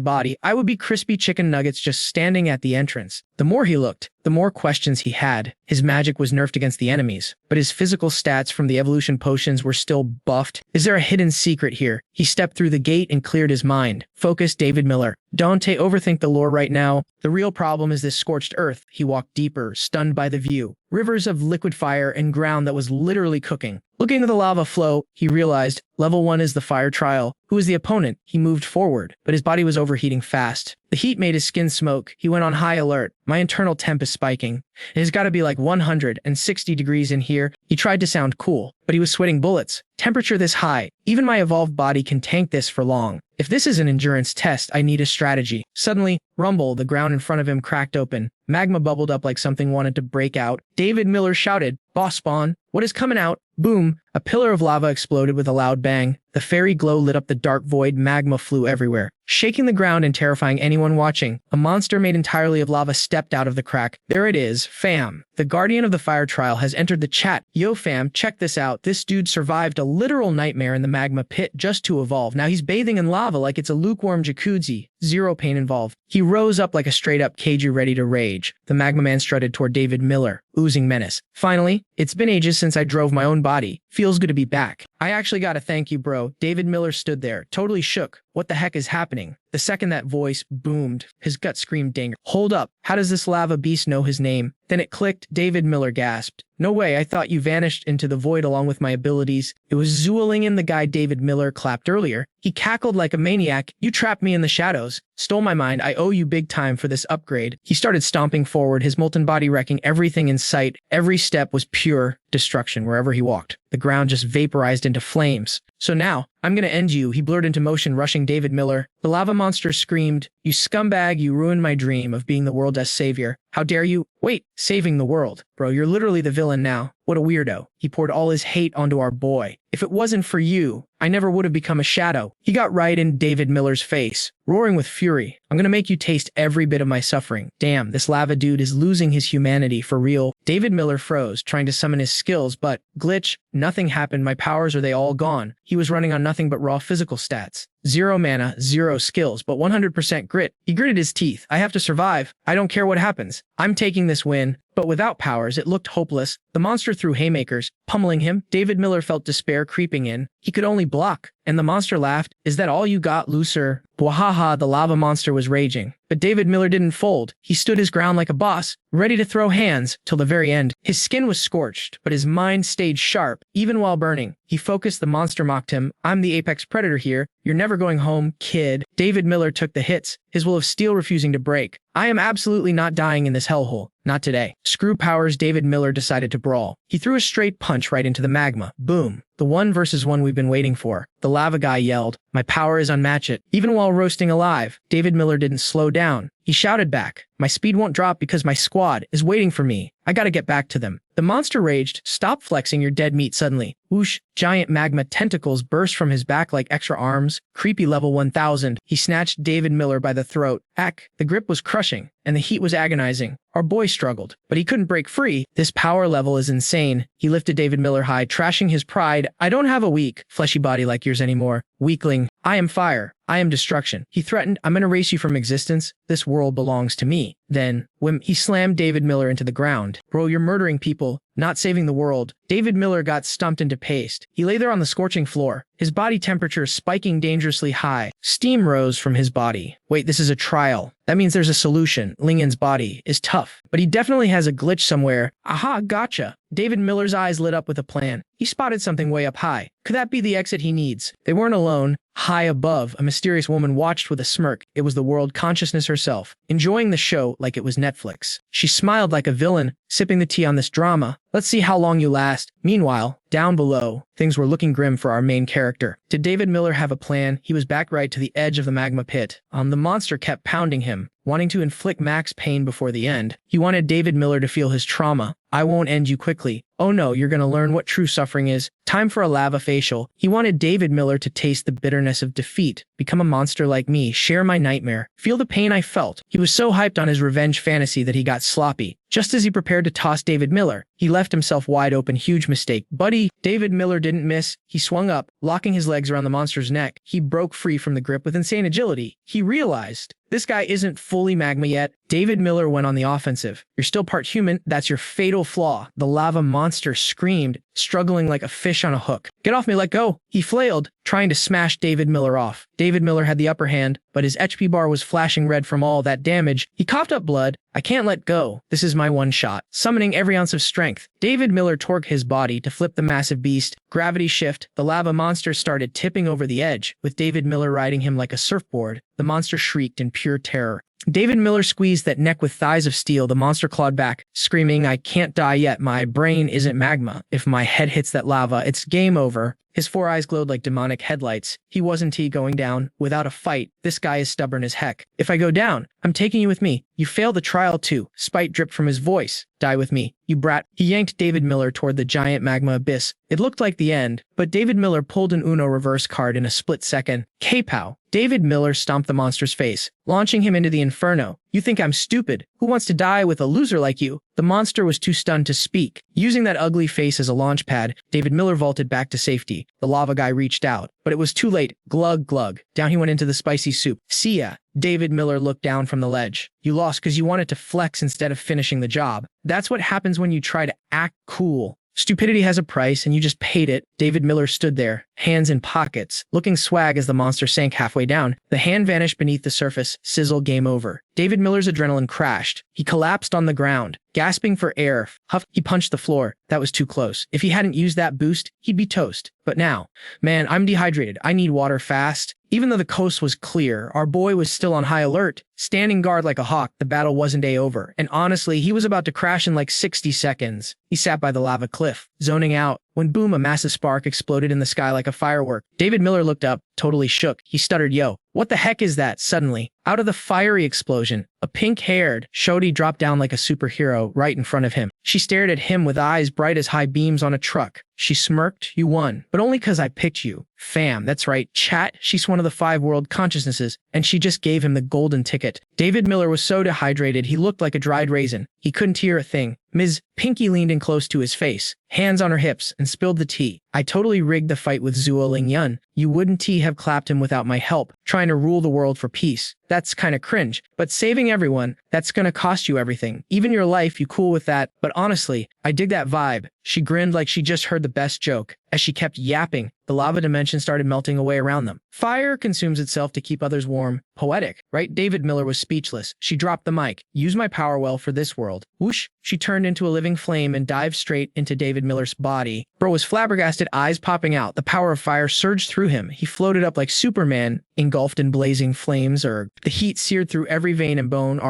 body, I would be crispy chicken nuggets just standing at the entrance." The more he looked, the more questions he had. His magic was nerfed against the enemies, but his physical stats from the evolution potions were still buffed. Is there a hidden secret here? He stepped through the gate and cleared his mind. Focus, David Miller. Don't overthink the lore right now. The real problem is this scorched earth. He walked deeper, stunned by the view. Rivers of liquid fire and ground that was literally cooking. Looking at the lava flow, he realized level 1 is the fire trial. Who is the opponent? He moved forward, but his body was overheating fast. The heat made his skin smoke. He went on high alert. "My internal temp is spiking. It has got to be like 160 degrees in here." He tried to sound cool, but he was sweating bullets. "Temperature this high. Even my evolved body can tank this for long. If this is an endurance test, I need a strategy." Suddenly, rumble, the ground in front of him cracked open. Magma bubbled up like something wanted to break out. David Miller shouted, "Boss spawn, what is coming out?" Boom! A pillar of lava exploded with a loud bang. The fairy glow lit up the dark void. Magma flew everywhere, shaking the ground and terrifying anyone watching. A monster made entirely of lava stepped out of the crack. "There it is, fam. The guardian of the fire trial has entered the chat. Yo fam, check this out. This dude survived a literal nightmare in the magma pit just to evolve. Now he's bathing in lava like it's a lukewarm jacuzzi. Zero pain involved." He rose up like a straight-up Kaiju ready to rage. The magma man strutted toward David Miller, oozing menace. "Finally, it's been ages since I drove my own body. Feels good to be back." "I actually gotta thank you, bro." David Miller stood there, totally shook. What the heck is happening? The second that voice boomed, his gut screamed danger. "Hold up, how does this lava beast know his name?" Then it clicked. David Miller gasped. "No way, I thought you vanished into the void along with my abilities." It was Zuelingen, the guy David Miller clapped earlier. He cackled like a maniac. "You trapped me in the shadows. Stole my mind. I owe you big time for this upgrade." He started stomping forward, his molten body wrecking everything in sight. Every step was pure destruction wherever he walked. The ground just vaporized into flames. "So now, I'm gonna end you." He blurred into motion, rushing David Miller. The lava monster screamed, "You scumbag, you ruined my dream of being the world's savior. How dare you?" "Wait, saving the world? Bro, you're literally the villain now. What a weirdo." He poured all his hate onto our boy. "If it wasn't for you, I never would have become a shadow." He got right in David Miller's face, roaring with fury. "I'm gonna make you taste every bit of my suffering." Damn, this lava dude is losing his humanity for real. David Miller froze, trying to summon his skills, but glitch, nothing happened. My powers, are they all gone? He was running on nothing but raw physical stats. 0 mana, 0 skills, but 100% grit. He gritted his teeth. I have to survive. I don't care what happens. I'm taking this win. But without powers, it looked hopeless. The monster threw haymakers, pummeling him. David Miller felt despair creeping in. He could only block. And the monster laughed. Is that all you got, loser? Bwahaha, the lava monster was raging. But David Miller didn't fold. He stood his ground like a boss, ready to throw hands till the very end. His skin was scorched, but his mind stayed sharp, even while burning. He focused. The monster mocked him. I'm the apex predator here. You're never going home, kid. David Miller took the hits, his will of steel refusing to break. I am absolutely not dying in this hellhole. Not today. Screw powers. David Miller decided to brawl. He threw a straight punch right into the magma. Boom. The 1v1 we've been waiting for. The lava guy yelled, my power is unmatched. Even while roasting alive, David Miller didn't slow down. He shouted back, my speed won't drop because my squad is waiting for me. I gotta get back to them. The monster raged, stop flexing your dead meat suddenly. Whoosh, giant magma tentacles burst from his back like extra arms. Creepy level 1000. He snatched David Miller by the throat. Ack, the grip was crushing, and the heat was agonizing. Our boy struggled, but he couldn't break free. This power level is insane. He lifted David Miller high, trashing his pride. I don't have a weak, fleshy body like yours anymore. Weakling. I am fire. I am destruction. He threatened, I'm gonna erase you from existence. This world belongs to me. Then, when he slammed David Miller into the ground. Bro, you're murdering people, not saving the world. David Miller got stumped into paste. He lay there on the scorching floor, his body temperature spiking dangerously high. Steam rose from his body. Wait, this is a trial. That means there's a solution. Lingen's body is tough, but he definitely has a glitch somewhere. Aha, gotcha. David Miller's eyes lit up with a plan. He spotted something way up high. Could that be the exit he needs? They weren't alone. High above, a mysterious woman watched with a smirk. It was the world consciousness herself, enjoying the show like it was Netflix. She smiled like a villain, sipping the tea on this drama. Let's see how long you last. Meanwhile, down below, things were looking grim for our main character. Did David Miller have a plan? He was back right to the edge of the magma pit. The monster kept pounding him, wanting to inflict max pain before the end. He wanted David Miller to feel his trauma. I won't end you quickly. Oh no, you're gonna learn what true suffering is. Time for a lava facial. He wanted David Miller to taste the bitterness of defeat. Become a monster like me. Share my nightmare. Feel the pain I felt. He was so hyped on his revenge fantasy that he got sloppy. Just as he prepared to toss David Miller, he left himself wide open. Huge mistake. Buddy, David Miller didn't miss. He swung up, locking his legs around the monster's neck. He broke free from the grip with insane agility. He realized, this guy isn't fully magma yet. David Miller went on the offensive. You're still part human. That's your fatal flaw. The lava monster screamed, struggling like a fish on a hook. Get off me, let go. He flailed, trying to smash David Miller off. David Miller had the upper hand, but his HP bar was flashing red from all that damage. He coughed up blood. I can't let go. This is my one shot. Summoning every ounce of strength, David Miller torqued his body to flip the massive beast. Gravity shift. The lava monster started tipping over the edge, with David Miller riding him like a surfboard. The monster shrieked in pure terror. David Miller squeezed that neck with thighs of steel. The monster clawed back, screaming, I can't die yet. My brain isn't magma. If my head hits that lava, it's game over. His 4 eyes glowed like demonic headlights. He wasn't going down without a fight. This guy is stubborn as heck. If I go down, I'm taking you with me. You failed the trial too. Spite dripped from his voice. Die with me, you brat. He yanked David Miller toward the giant magma abyss. It looked like the end, but David Miller pulled an Uno reverse card in a split second. K-pow. David Miller stomped the monster's face, launching him into the inferno. You think I'm stupid? Who wants to die with a loser like you? The monster was too stunned to speak. Using that ugly face as a launch pad, David Miller vaulted back to safety. The lava guy reached out, but it was too late. Glug, glug. Down he went into the spicy soup. See ya. David Miller looked down from the ledge. You lost because you wanted to flex instead of finishing the job. That's what happens when you try to act cool. Stupidity has a price, and you just paid it. David Miller stood there, hands in pockets, looking swag as the monster sank halfway down. The hand vanished beneath the surface. Sizzle, game over. David Miller's adrenaline crashed. He collapsed on the ground, gasping for air. Huff, he punched the floor. That was too close. If he hadn't used that boost, he'd be toast. But now, man, I'm dehydrated. I need water fast. Even though the coast was clear, our boy was still on high alert, standing guard like a hawk. The battle wasn't over, and honestly, he was about to crash in like 60 seconds. He sat by the lava cliff, zoning out, when boom, a massive spark exploded in the sky like a firework. David Miller looked up, totally shook. He stuttered, yo, what the heck is that? Suddenly, out of the fiery explosion, a pink-haired shorty dropped down like a superhero right in front of him. She stared at him with eyes bright as high beams on a truck. She smirked, you won, but only 'cause I picked you. Fam, that's right, chat. She's one of the 5 world consciousnesses, and she just gave him the golden ticket. David Miller was so dehydrated he looked like a dried raisin. He couldn't hear a thing. Ms. Pinky leaned in close to his face, hands on her hips, and spilled the tea. I totally rigged the fight with Zuo Lingyun. You wouldn't have clapped him without my help, trying to rule the world for peace. That's kinda cringe. But saving everyone, that's gonna cost you everything. Even your life, you cool with that? But honestly, I dig that vibe. She grinned like she just heard the best joke. As she kept yapping, the lava dimension started melting away around them. Fire consumes itself to keep others warm. Poetic, right? David Miller was speechless. She dropped the mic. Use my power well for this world. Whoosh! She turned into a living flame and dived straight into David Miller's body. Bro was flabbergasted, eyes popping out. The power of fire surged through him. He floated up like Superman, engulfed in blazing flames. The heat seared through every vein and bone.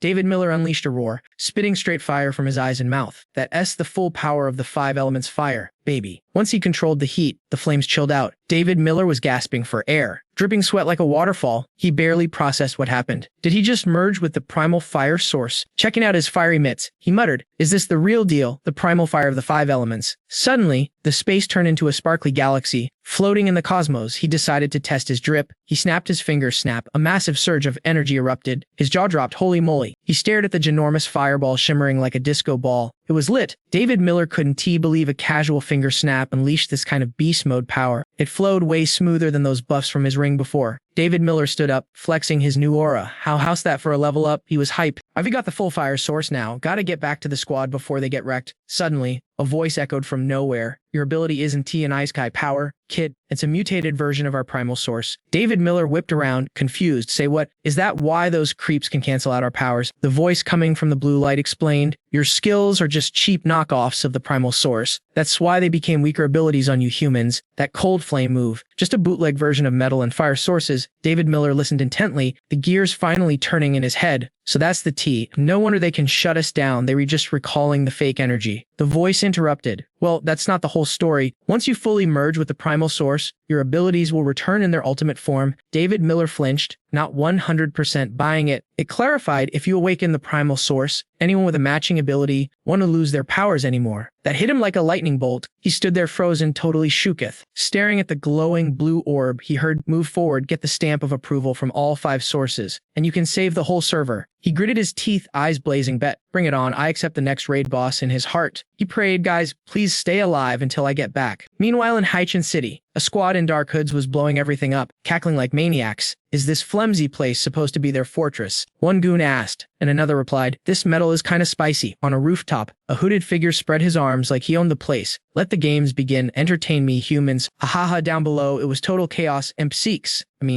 David Miller unleashed a roar, spitting straight fire from his eyes and mouth. That's the full power of the 5 elements fire, baby. Once he controlled the heat, the flames chilled out. David Miller was gasping for air, dripping sweat like a waterfall. He barely processed what happened. Did he just merge with the primal fire source? Checking out his fiery mitts, he muttered, "Is this the real deal, the primal fire of the 5 elements?" Suddenly, the space turned into a sparkly galaxy. Floating in the cosmos, he decided to test his drip. He snapped his fingers. Snap. A massive surge of energy erupted. His jaw dropped. Holy moly. He stared at the ginormous fireball shimmering like a disco ball. It was lit. David Miller couldn't believe a casual finger snap unleashed this kind of beast mode power. It flowed way smoother than those buffs from his ring before. David Miller stood up, flexing his new aura. How's that for a level up? He was hype. I've got the full fire source now. Gotta get back to the squad before they get wrecked. Suddenly, a voice echoed from nowhere. Your ability isn't an Ice-Kai power, kid. It's a mutated version of our primal source. David Miller whipped around, confused. Say what? Is that why those creeps can cancel out our powers? The voice coming from the blue light explained. Your skills are just cheap knockoffs of the primal source. That's why they became weaker abilities on you humans. That cold flame move. Just a bootleg version of metal and fire sources. David Miller listened intently, the gears finally turning in his head. So that's the T. No wonder they can shut us down. They were just recalling the fake energy. The voice interrupted. Well, that's not the whole story. Once you fully merge with the primal source, your abilities will return in their ultimate form. David Miller flinched, not 100% buying it. It clarified, if you awaken the primal source, anyone with a matching ability won't lose their powers anymore. That hit him like a lightning bolt. He stood there frozen, totally shooketh. Staring at the glowing blue orb, he heard, "Move forward, get the stamp of approval from all 5 sources, and you can save the whole server." He gritted his teeth, eyes blazing. Bet. Bring it on. I accept the next raid boss. In his heart, he prayed, guys, please stay alive until I get back. Meanwhile, in Haichin City, a squad in dark hoods was blowing everything up, cackling like maniacs. Is this flimsy place supposed to be their fortress? One goon asked, and another replied, this metal is kinda spicy. On a rooftop, a hooded figure spread his arms like he owned the place. Let the games begin. Entertain me, humans. Ahaha, down below, it was total chaos.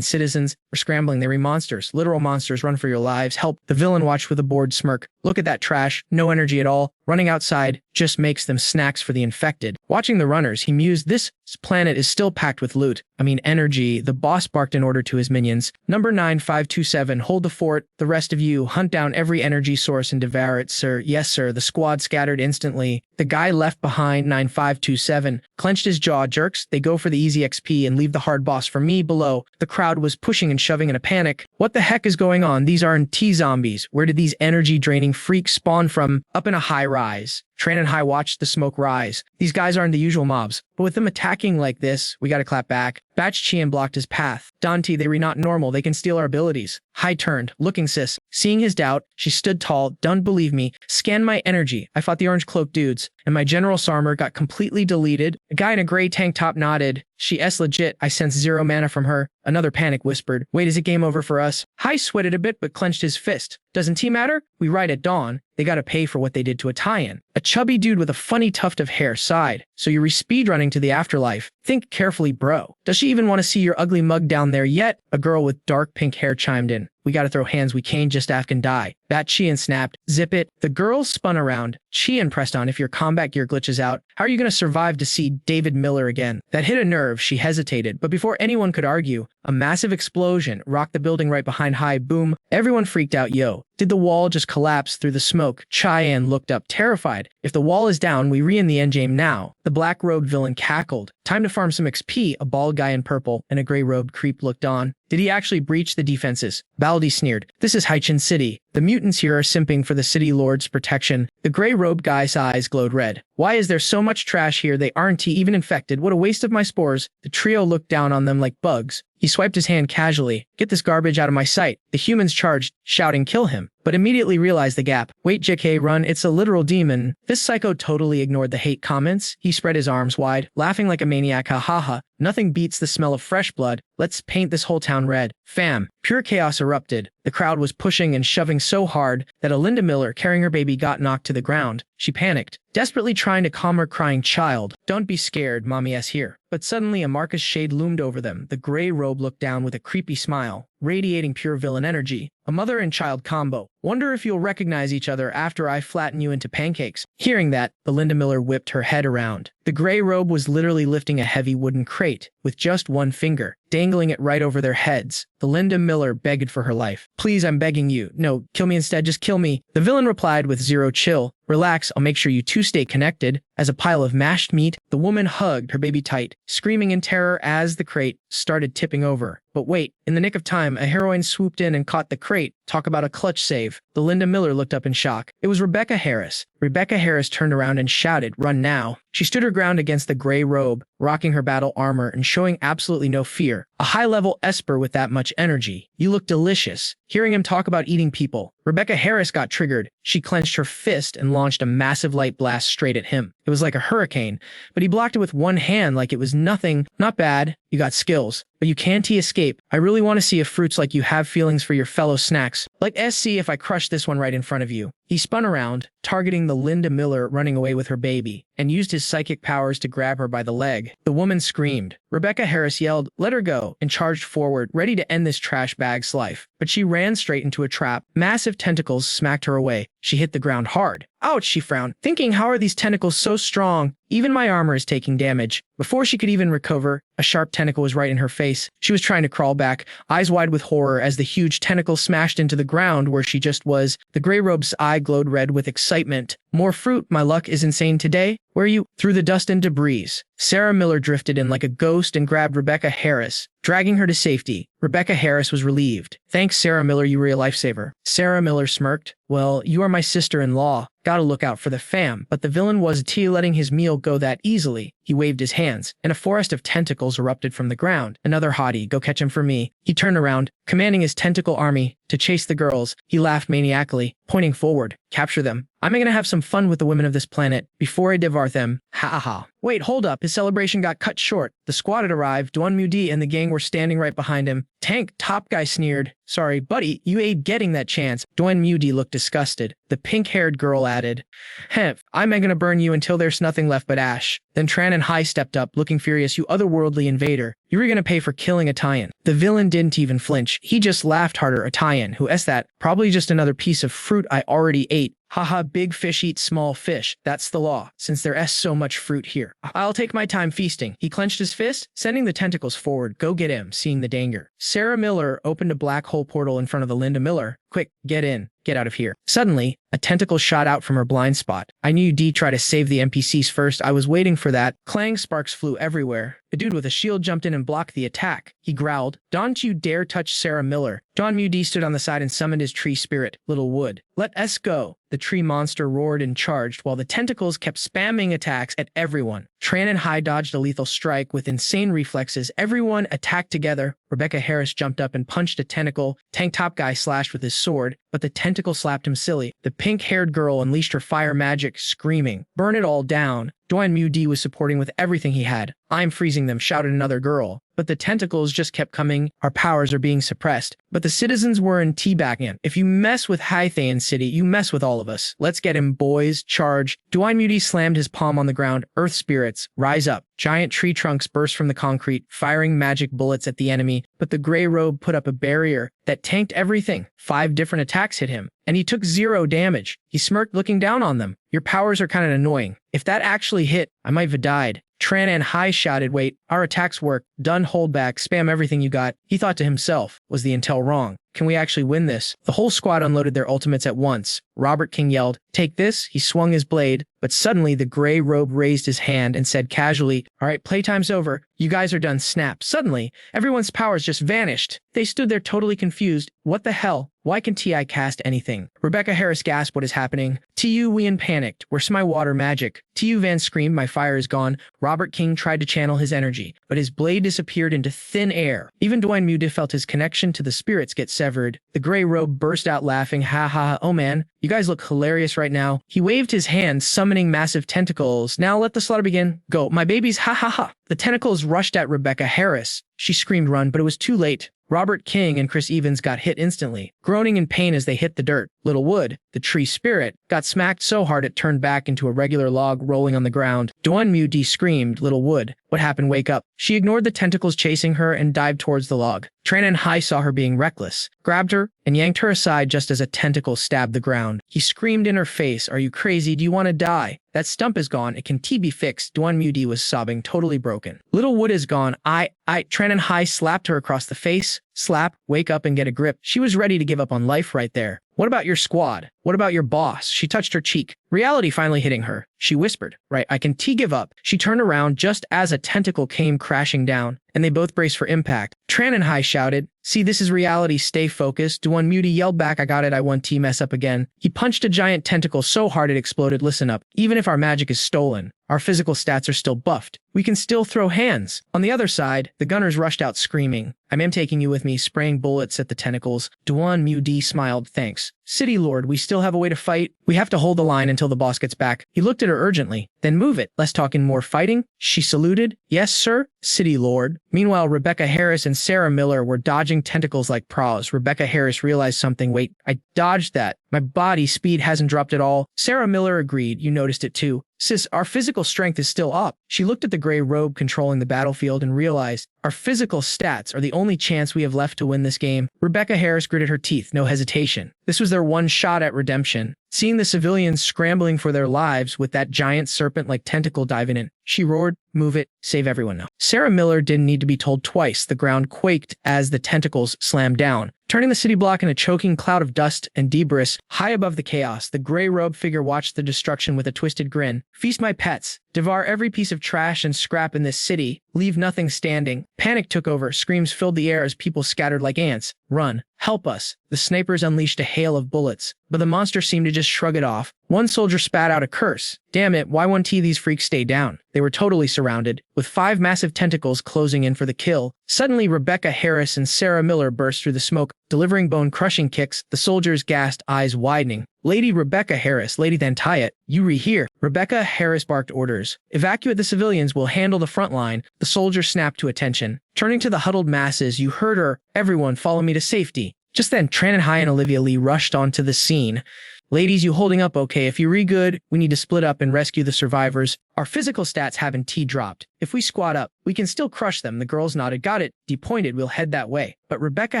Citizens were scrambling. They were monsters. Literal monsters. Run for your lives. Help. The villain watched with a bored smirk. Look at that trash. No energy at all. Running outside just makes them snacks for the infected. Watching the runners, he mused, this planet is still packed with loot. Energy. The boss barked an order to his minions. Number 9527, hold the fort. The rest of you, hunt down every energy source and devour it, sir. Yes, sir. The squad scattered instantly. The guy left behind, 9527, clenched his jaw. Jerks, they go for the easy XP and leave the hard boss for me below. The crowd was pushing and shoving in a panic. What the heck is going on? These aren't T-zombies. Where did these energy-draining freaks spawn from? Up in a high rise. Tran and Hai watched the smoke rise. These guys aren't the usual mobs, but with them attacking like this, we gotta clap back. Batch Qian blocked his path. Dante, they were not normal. They can steal our abilities. Hai turned, looking sis. Seeing his doubt, she stood tall. Don't believe me. Scan my energy. I fought the orange cloak dudes, and my general Sarmer got completely deleted. A guy in a gray tank top nodded. She S legit. I sense 0 mana from her. Another panic whispered. Wait, is it game over for us? Hai sweated a bit but clenched his fist. Doesn't T matter? We ride at dawn. They gotta pay for what they did to a tie-in. A chubby dude with a funny tuft of hair sighed. So you're speedrunning to the afterlife. Think carefully, bro. Does she even want to see your ugly mug down there yet? A girl with dark pink hair chimed in. We gotta throw hands, we can't just and die. Bat Qian snapped. Zip it. The girls spun around. Qian pressed on. If your combat gear glitches out, how are you gonna survive to see David Miller again? That hit a nerve. She hesitated, but before anyone could argue, a massive explosion rocked the building right behind Hai. Boom. Everyone freaked out. Yo, did the wall just collapse through the smoke? Cheyenne looked up, terrified. If the wall is down, we re in the endgame now. The black-robed villain cackled. Time to farm some XP. A bald guy in purple and a gray-robed creep looked on. Did he actually breach the defenses? Baldi sneered. This is Haichin City. The mutants here are simping for the city lord's protection. The gray-robed guy's eyes glowed red. Why is there so much trash here? They aren't even infected. What a waste of my spores. The trio looked down on them like bugs. He swiped his hand casually. Get this garbage out of my sight. The humans charged, shouting, kill him, but immediately realized the gap. Wait, JK, run, it's a literal demon. This psycho totally ignored the hate comments. He spread his arms wide, laughing like a maniac. Ha ha ha. Nothing beats the smell of fresh blood. Let's paint this whole town red. Fam. Pure chaos erupted. The crowd was pushing and shoving so hard that Linda Miller carrying her baby got knocked to the ground. She panicked, desperately trying to calm her crying child. Don't be scared, Mommy S here. But suddenly a Marcus shade loomed over them. The gray robe looked down with a creepy smile, radiating pure villain energy. A mother and child combo. Wonder if you'll recognize each other after I flatten you into pancakes. Hearing that, Linda Miller whipped her head around. The gray robe was literally lifting a heavy wooden crate with just one finger, dangling it right over their heads. Linda Miller begged for her life. Please, I'm begging you. No, kill me instead, just kill me. The villain replied with zero chill. Relax, I'll make sure you two stay connected. As a pile of mashed meat, the woman hugged her baby tight, screaming in terror as the crate started tipping over. But wait, in the nick of time, a heroine swooped in and caught the crate. Talk about a clutch save. Linda Miller looked up in shock. It was Rebecca Harris. Rebecca Harris turned around and shouted, "Run now." She stood her ground against the gray robe, rocking her battle armor and showing absolutely no fear. A high-level esper with that much energy. You look delicious. Hearing him talk about eating people, Rebecca Harris got triggered. She clenched her fist and launched a massive light blast straight at him. It was like a hurricane, but he blocked it with one hand like it was nothing. Not bad. You got skills, but you can't escape. I really want to see if fruits like you have feelings for your fellow snacks. Like SC if I crush this one right in front of you. He spun around, targeting the Linda Miller running away with her baby, and used his psychic powers to grab her by the leg. The woman screamed. Rebecca Harris yelled, "Let her go," and charged forward, ready to end this trash bag's life. But she ran straight into a trap. Massive tentacles smacked her away. She hit the ground hard. Ouch, she frowned, thinking, how are these tentacles so strong? Even my armor is taking damage. Before she could even recover, a sharp tentacle was right in her face. She was trying to crawl back, eyes wide with horror as the huge tentacle smashed into the ground where she just was. The gray robe's eye glowed red with excitement. More fruit, my luck is insane today. Where are you? Through the dust and debris, Sarah Miller drifted in like a ghost and grabbed Rebecca Harris, dragging her to safety. Rebecca Harris was relieved. Thanks, Sarah Miller, you were a lifesaver. Sarah Miller smirked. Well, you are my sister-in-law. Gotta look out for the fam. But the villain wasn't letting his meal go that easily. He waved his hands, and a forest of tentacles erupted from the ground. Another hottie, go catch him for me. He turned around, commanding his tentacle army to chase the girls. He laughed maniacally, pointing forward. Capture them. I'm gonna have some fun with the women of this planet before I devour them. Ha ha ha. Wait, hold up. His celebration got cut short. The squad had arrived. Duan Mudi and the gang were standing right behind him. Tank top guy sneered. Sorry, buddy, you ain't getting that chance. Duan Mudi looked disgusted. The pink-haired girl added, Hemp, I'm gonna burn you until there's nothing left but ash. Then Tran and Hai stepped up, looking furious. You otherworldly invader. You were gonna pay for killing a Taiyan. The villain didn't even flinch. He just laughed harder. A Taiyan. Who is that? Probably just another piece of fruit I already ate. Haha, big fish eat small fish. That's the law, since there's so much fruit here. I'll take my time feasting. He clenched his fist, sending the tentacles forward. Go get him, seeing the danger. Sarah Miller opened a black hole portal in front of the Linda Miller. Quick, get in. Get out of here. Suddenly, a tentacle shot out from her blind spot. I knew you'd try to save the NPCs first. I was waiting for that. Clang, sparks flew everywhere. A dude with a shield jumped in and blocked the attack. He growled, Don't you dare touch Sarah Miller. Don Mudi stood on the side and summoned his tree spirit, Little Wood. Let us go. The tree monster roared and charged while the tentacles kept spamming attacks at everyone. Tran and Hai dodged a lethal strike with insane reflexes. Everyone attacked together. Rebecca Harris jumped up and punched a tentacle. Tank top guy slashed with his sword, but the tentacle slapped him silly. The pink-haired girl unleashed her fire magic, screaming, Burn it all down. Duan Mudi was supporting with everything he had. I'm freezing them, shouted another girl. But the tentacles just kept coming. Our powers are being suppressed. But the citizens were in teabagging. If you mess with Hythaean City, you mess with all of us. Let's get him, boys. Charge. Duan Mudi slammed his palm on the ground. Earth spirits, rise up. Giant tree trunks burst from the concrete, firing magic bullets at the enemy. But the gray robe put up a barrier that tanked everything. 5 different attacks hit him, and he took 0 damage. He smirked, looking down on them. Your powers are kind of annoying. If that actually hit, I might have died. Tran and Hai shouted, Wait, our attacks work. Done, hold back, spam everything you got. He thought to himself, was the intel wrong? Can we actually win this? The whole squad unloaded their ultimates at once. Robert King yelled, Take this. He swung his blade, but suddenly the gray robe raised his hand and said casually, All right, playtime's over. You guys are done. Snap. Suddenly, everyone's powers just vanished. They stood there totally confused. What the hell? Why can't I cast anything? Rebecca Harris gasped, what is happening? Tu Wien panicked. Where's my water magic? Tu Van screamed, my fire is gone. Robert King tried to channel his energy, but his blade disappeared into thin air. Even Dwayne Mude felt his connection to the spirits get severed. The gray robe burst out laughing, ha ha, oh man, you guys look hilarious right now. He waved his hand, summoning massive tentacles. Now let the slaughter begin. Go, my babies, ha ha ha. The tentacles rushed at Rebecca Harris. She screamed run, but it was too late. Robert King and Chris Evans got hit instantly, groaning in pain as they hit the dirt. Little Wood, the tree spirit, got smacked so hard it turned back into a regular log rolling on the ground. Duan Mu screamed, Little Wood, what happened? Wake up. She ignored the tentacles chasing her and dived towards the log. Tran and Hai saw her being reckless, grabbed her, and yanked her aside just as a tentacle stabbed the ground. He screamed in her face, are you crazy? Do you want to die? That stump is gone. It can be fixed. Duan Mu was sobbing, totally broken. Little Wood is gone. Tran and Hai slapped her across the face. Slap, wake up and get a grip. She was ready to give up on life right there. What about your squad? What about your boss? She touched her cheek. Reality finally hitting her. She whispered, right, I can give up. She turned around just as a tentacle came crashing down, and they both braced for impact. Tran and Hai shouted, see, this is reality, stay focused. Duan Muti yelled back, I got it, I won't mess up again. He punched a giant tentacle so hard it exploded. Listen up, even if our magic is stolen, our physical stats are still buffed. We can still throw hands. On the other side, the gunners rushed out screaming, I'm taking you with me, spraying bullets at the tentacles. Duan Mu smiled, thanks. City Lord, we still have a way to fight. We have to hold the line until the boss gets back. He looked at her urgently. Then move it. Less talking, more fighting. She saluted. Yes, sir. City Lord. Meanwhile, Rebecca Harris and Sarah Miller were dodging tentacles like pros. Rebecca Harris realized something. Wait, I dodged that. My body speed hasn't dropped at all. Sarah Miller agreed. You noticed it too. Sis, our physical strength is still up. She looked at the gray robe controlling the battlefield and realized our physical stats are the only chance we have left to win this game. Rebecca Harris gritted her teeth, no hesitation. This was their one shot at redemption. Seeing the civilians scrambling for their lives with that giant serpent-like tentacle diving in, she roared, move it, save everyone now. Sarah Miller didn't need to be told twice. The ground quaked as the tentacles slammed down, turning the city block in a choking cloud of dust and debris. High above the chaos, the gray-robed figure watched the destruction with a twisted grin. Feast my pets. Devour every piece of trash and scrap in this city. Leave nothing standing. Panic took over. Screams filled the air as people scattered like ants. Run. Help us. The snipers unleashed a hail of bullets, but the monster seemed to just shrug it off. One soldier spat out a curse. Damn it, why won't these freaks stay down? They were totally surrounded, with 5 massive tentacles closing in for the kill. Suddenly, Rebecca Harris and Sarah Miller burst through the smoke, delivering bone-crushing kicks. The soldiers gasped, eyes widening. Lady Rebecca Harris, Lady Thantayat, you here. Rebecca Harris barked orders. Evacuate the civilians, we'll handle the front line. The soldiers snapped to attention. Turning to the huddled masses, you heard her. Everyone follow me to safety. Just then, Tran and Hai and Olivia Lee rushed onto the scene. Ladies, you holding up okay? If you're good, we need to split up and rescue the survivors. Our physical stats haven't dropped. If we squad up, we can still crush them. The girls nodded. Got it. D pointed. We'll head that way. But Rebecca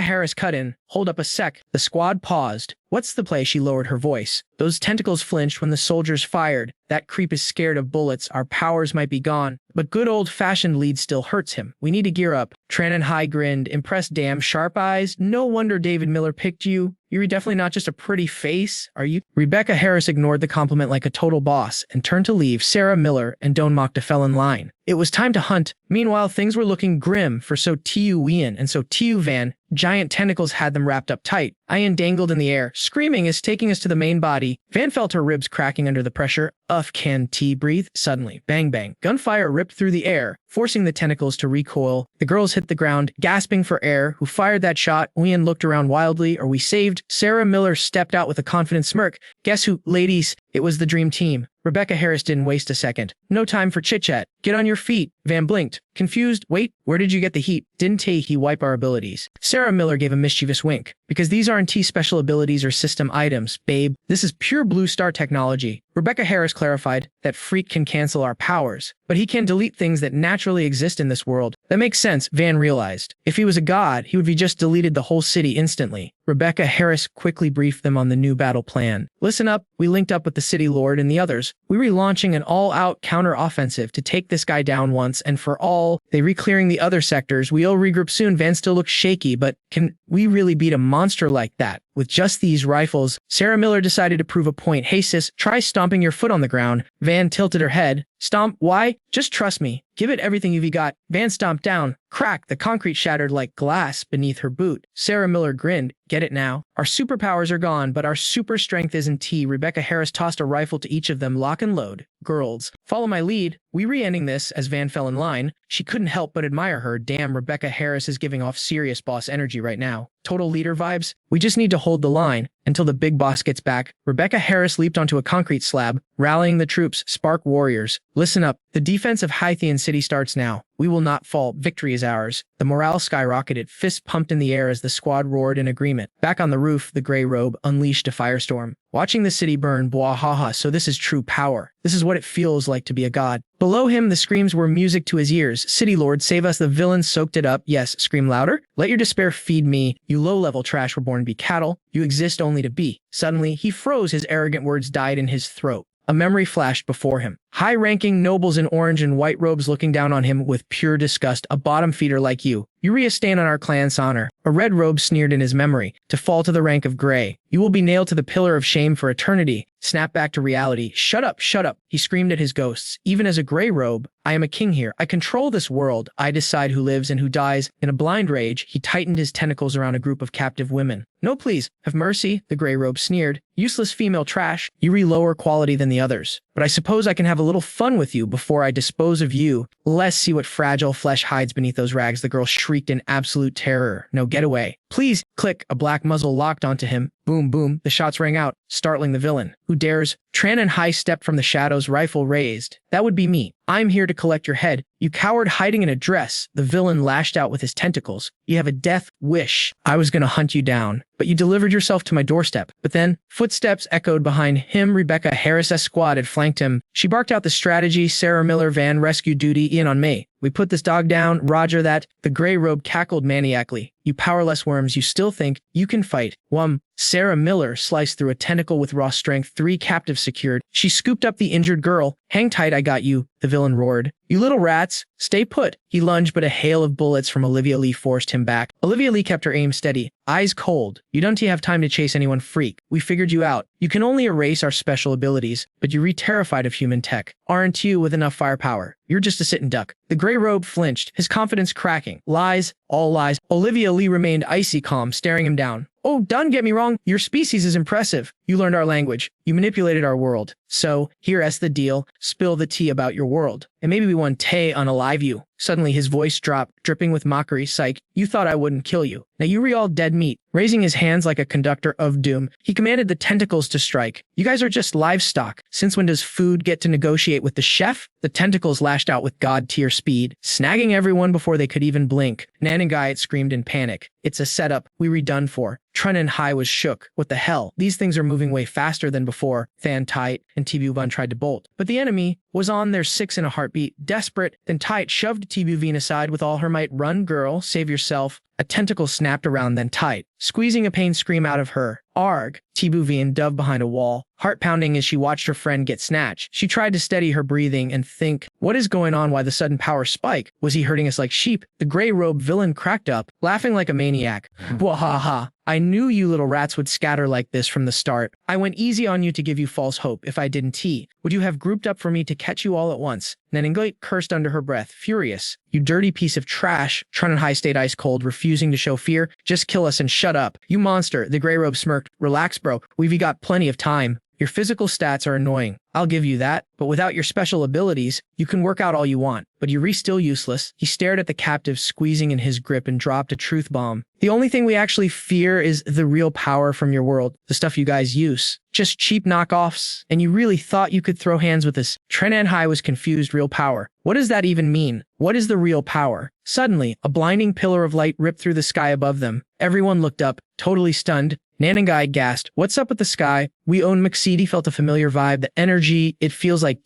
Harris cut in. Hold up a sec. The squad paused. What's the play? She lowered her voice. Those tentacles flinched when the soldiers fired. That creep is scared of bullets. Our powers might be gone, but good old-fashioned lead still hurts him. We need to gear up. Tran and Hai grinned, impressed. Damn sharp eyes. No wonder David Miller picked you. You're definitely not just a pretty face, are you? Rebecca Harris ignored the compliment like a total boss and turned to leave. Sarah Miller and Don Mokta fell in line. It was time to hunt. Meanwhile, things were looking grim for So Tiu Wien and So Tiu Van. Giant tentacles had them wrapped up tight. Ian dangled in the air, screaming is taking us to the main body. Van felt her ribs cracking under the pressure. Can T breathe? Suddenly, bang bang. Gunfire ripped through the air, forcing the tentacles to recoil. The girls hit the ground, gasping for air. Who fired that shot? Ian looked around wildly. Are we saved? Sarah Miller stepped out with a confident smirk. Guess who? Ladies, it was the dream team. Rebecca Harris didn't waste a second. No time for chit-chat. Get on your feet. Van blinked. Confused. Wait, where did you get the heat? Didn't he wipe our abilities? Sarah Miller gave a mischievous wink. Because these aren't special abilities or system items, babe. This is pure Blue Star technology. Rebecca Harris clarified that freak can cancel our powers, but he can delete things that naturally exist in this world. That makes sense, Van realized. If he was a god, he would be just deleted the whole city instantly. Rebecca Harris quickly briefed them on the new battle plan. Listen up, we linked up with the city lord and the others. We're relaunching an all-out counter-offensive to take this guy down once and for all. They re-clearing the other sectors. We'll regroup soon. Van still looks shaky, but can we really beat a monster like that? With just these rifles, Sarah Miller decided to prove a point. Hey sis, try stomping your foot on the ground. Van tilted her head. Stomp? Why? Just trust me. Give it everything you've got. Van stomped down. Crack, the concrete shattered like glass beneath her boot. Sarah Miller grinned. Get it now? Our superpowers are gone, but our super strength isn't. Rebecca Harris tossed a rifle to each of them. Lock and load. Girls, follow my lead. We re-ending this as Van fell in line. She couldn't help but admire her. Damn, Rebecca Harris is giving off serious boss energy right now. Total leader vibes. We just need to hold the line until the big boss gets back. Rebecca Harris leaped onto a concrete slab, rallying the troops. Spark warriors, listen up. The defense of Hythian City starts now. We will not fall. Victory is ours. The morale skyrocketed, fists pumped in the air as the squad roared in agreement. Back on the roof, the gray robe unleashed a firestorm. Watching the city burn, bwahaha, so this is true power. This is what it feels like to be a god. Below him, the screams were music to his ears. City Lord, save us. The villain soaked it up. Yes, scream louder. Let your despair feed me. You low-level trash were born to be cattle. You exist only to be. Suddenly, he froze. His arrogant words died in his throat. A memory flashed before him. High-ranking nobles in orange and white robes looking down on him with pure disgust. A bottom feeder like you. You re-stand on our clan's honor. A red robe sneered in his memory. To fall to the rank of gray. You will be nailed to the pillar of shame for eternity. Snap back to reality. Shut up, shut up. He screamed at his ghosts. Even as a gray robe, I am a king here. I control this world. I decide who lives and who dies. In a blind rage, he tightened his tentacles around a group of captive women. No, please, have mercy, the gray robe sneered. Useless female trash. You lower quality than the others. But I suppose I can have a little fun with you before I dispose of you. Let's see what fragile flesh hides beneath those rags. The girl shrieked in absolute terror. No, get away. Please, click, a black muzzle locked onto him. Boom, boom, the shots rang out, startling the villain. Who dares? Tran and Hai stepped from the shadows, rifle raised. That would be me. I'm here to collect your head. You coward hiding in a dress. The villain lashed out with his tentacles. You have a death wish. I was gonna hunt you down, but you delivered yourself to my doorstep. But then, footsteps echoed behind him. Rebecca Harris's squad had flanked him. She barked out the strategy. Sarah Miller, Van, rescue duty, Ian on me. We put this dog down, roger that. The gray robe cackled maniacally. You powerless worms, you still think you can fight. Sarah Miller sliced through a tentacle with raw strength. 3 captives secured. She scooped up the injured girl. Hang tight, I got you, the villain roared. You little rats, stay put. He lunged, but a hail of bullets from Olivia Lee forced him back. Olivia Lee kept her aim steady, eyes cold. You don't have time to chase anyone, freak. We figured you out. You can only erase our special abilities, but you're terrified of human tech. Aren't you with enough firepower? You're just a sit and duck. The gray robe flinched, his confidence cracking. Lies, all lies. Olivia Lee remained icy calm, staring him down. Oh, don't get me wrong, your species is impressive. You learned our language. You manipulated our world. So, here's the deal. Spill the tea about your world. And maybe we want to unalive you. Suddenly his voice dropped, dripping with mockery. Psych, you thought I wouldn't kill you. Now you all dead meat. Raising his hands like a conductor of doom, he commanded the tentacles to strike. You guys are just livestock. Since when does food get to negotiate with the chef? The tentacles lashed out with god-tier speed, snagging everyone before they could even blink. Nan and Guyot screamed in panic. It's a setup. We redone for. Trun and Hai was shook. What the hell? These things are moving way faster than before. Than Tight and Tibuvun tried to bolt. But the enemy was on their 6 in a heartbeat. Desperate, then Tight shoved Tibuvun aside with all her might. Run, girl, save yourself. A tentacle snapped around, then Tight, squeezing a pain scream out of her. Arg! Tibuvun dove behind a wall, heart pounding as she watched her friend get snatched. She tried to steady her breathing and think, what is going on? Why the sudden power spike? Was he hurting us like sheep? The gray robe villain cracked up, laughing like a maniac. Bwahaha! I knew you little rats would scatter like this from the start. I went easy on you to give you false hope. If I didn't, would you have grouped up for me to catch you all at once? Naningate cursed under her breath, furious. You dirty piece of trash. Trun and Hai stayed ice cold, refusing to show fear. Just kill us and shut up. You monster, the gray robe smirked. Relax, bro. We've got plenty of time. Your physical stats are annoying. I'll give you that. But without your special abilities, you can work out all you want. But you're still useless. He stared at the captive, squeezing in his grip, and dropped a truth bomb. The only thing we actually fear is the real power from your world. The stuff you guys use. Just cheap knockoffs. And you really thought you could throw hands with us. Trenan Hai was confused. Real power. What does that even mean? What is the real power? Suddenly, a blinding pillar of light ripped through the sky above them. Everyone looked up, totally stunned. Nanangai gasped, what's up with the sky? We own McSeedy felt a familiar vibe, the energy, it feels like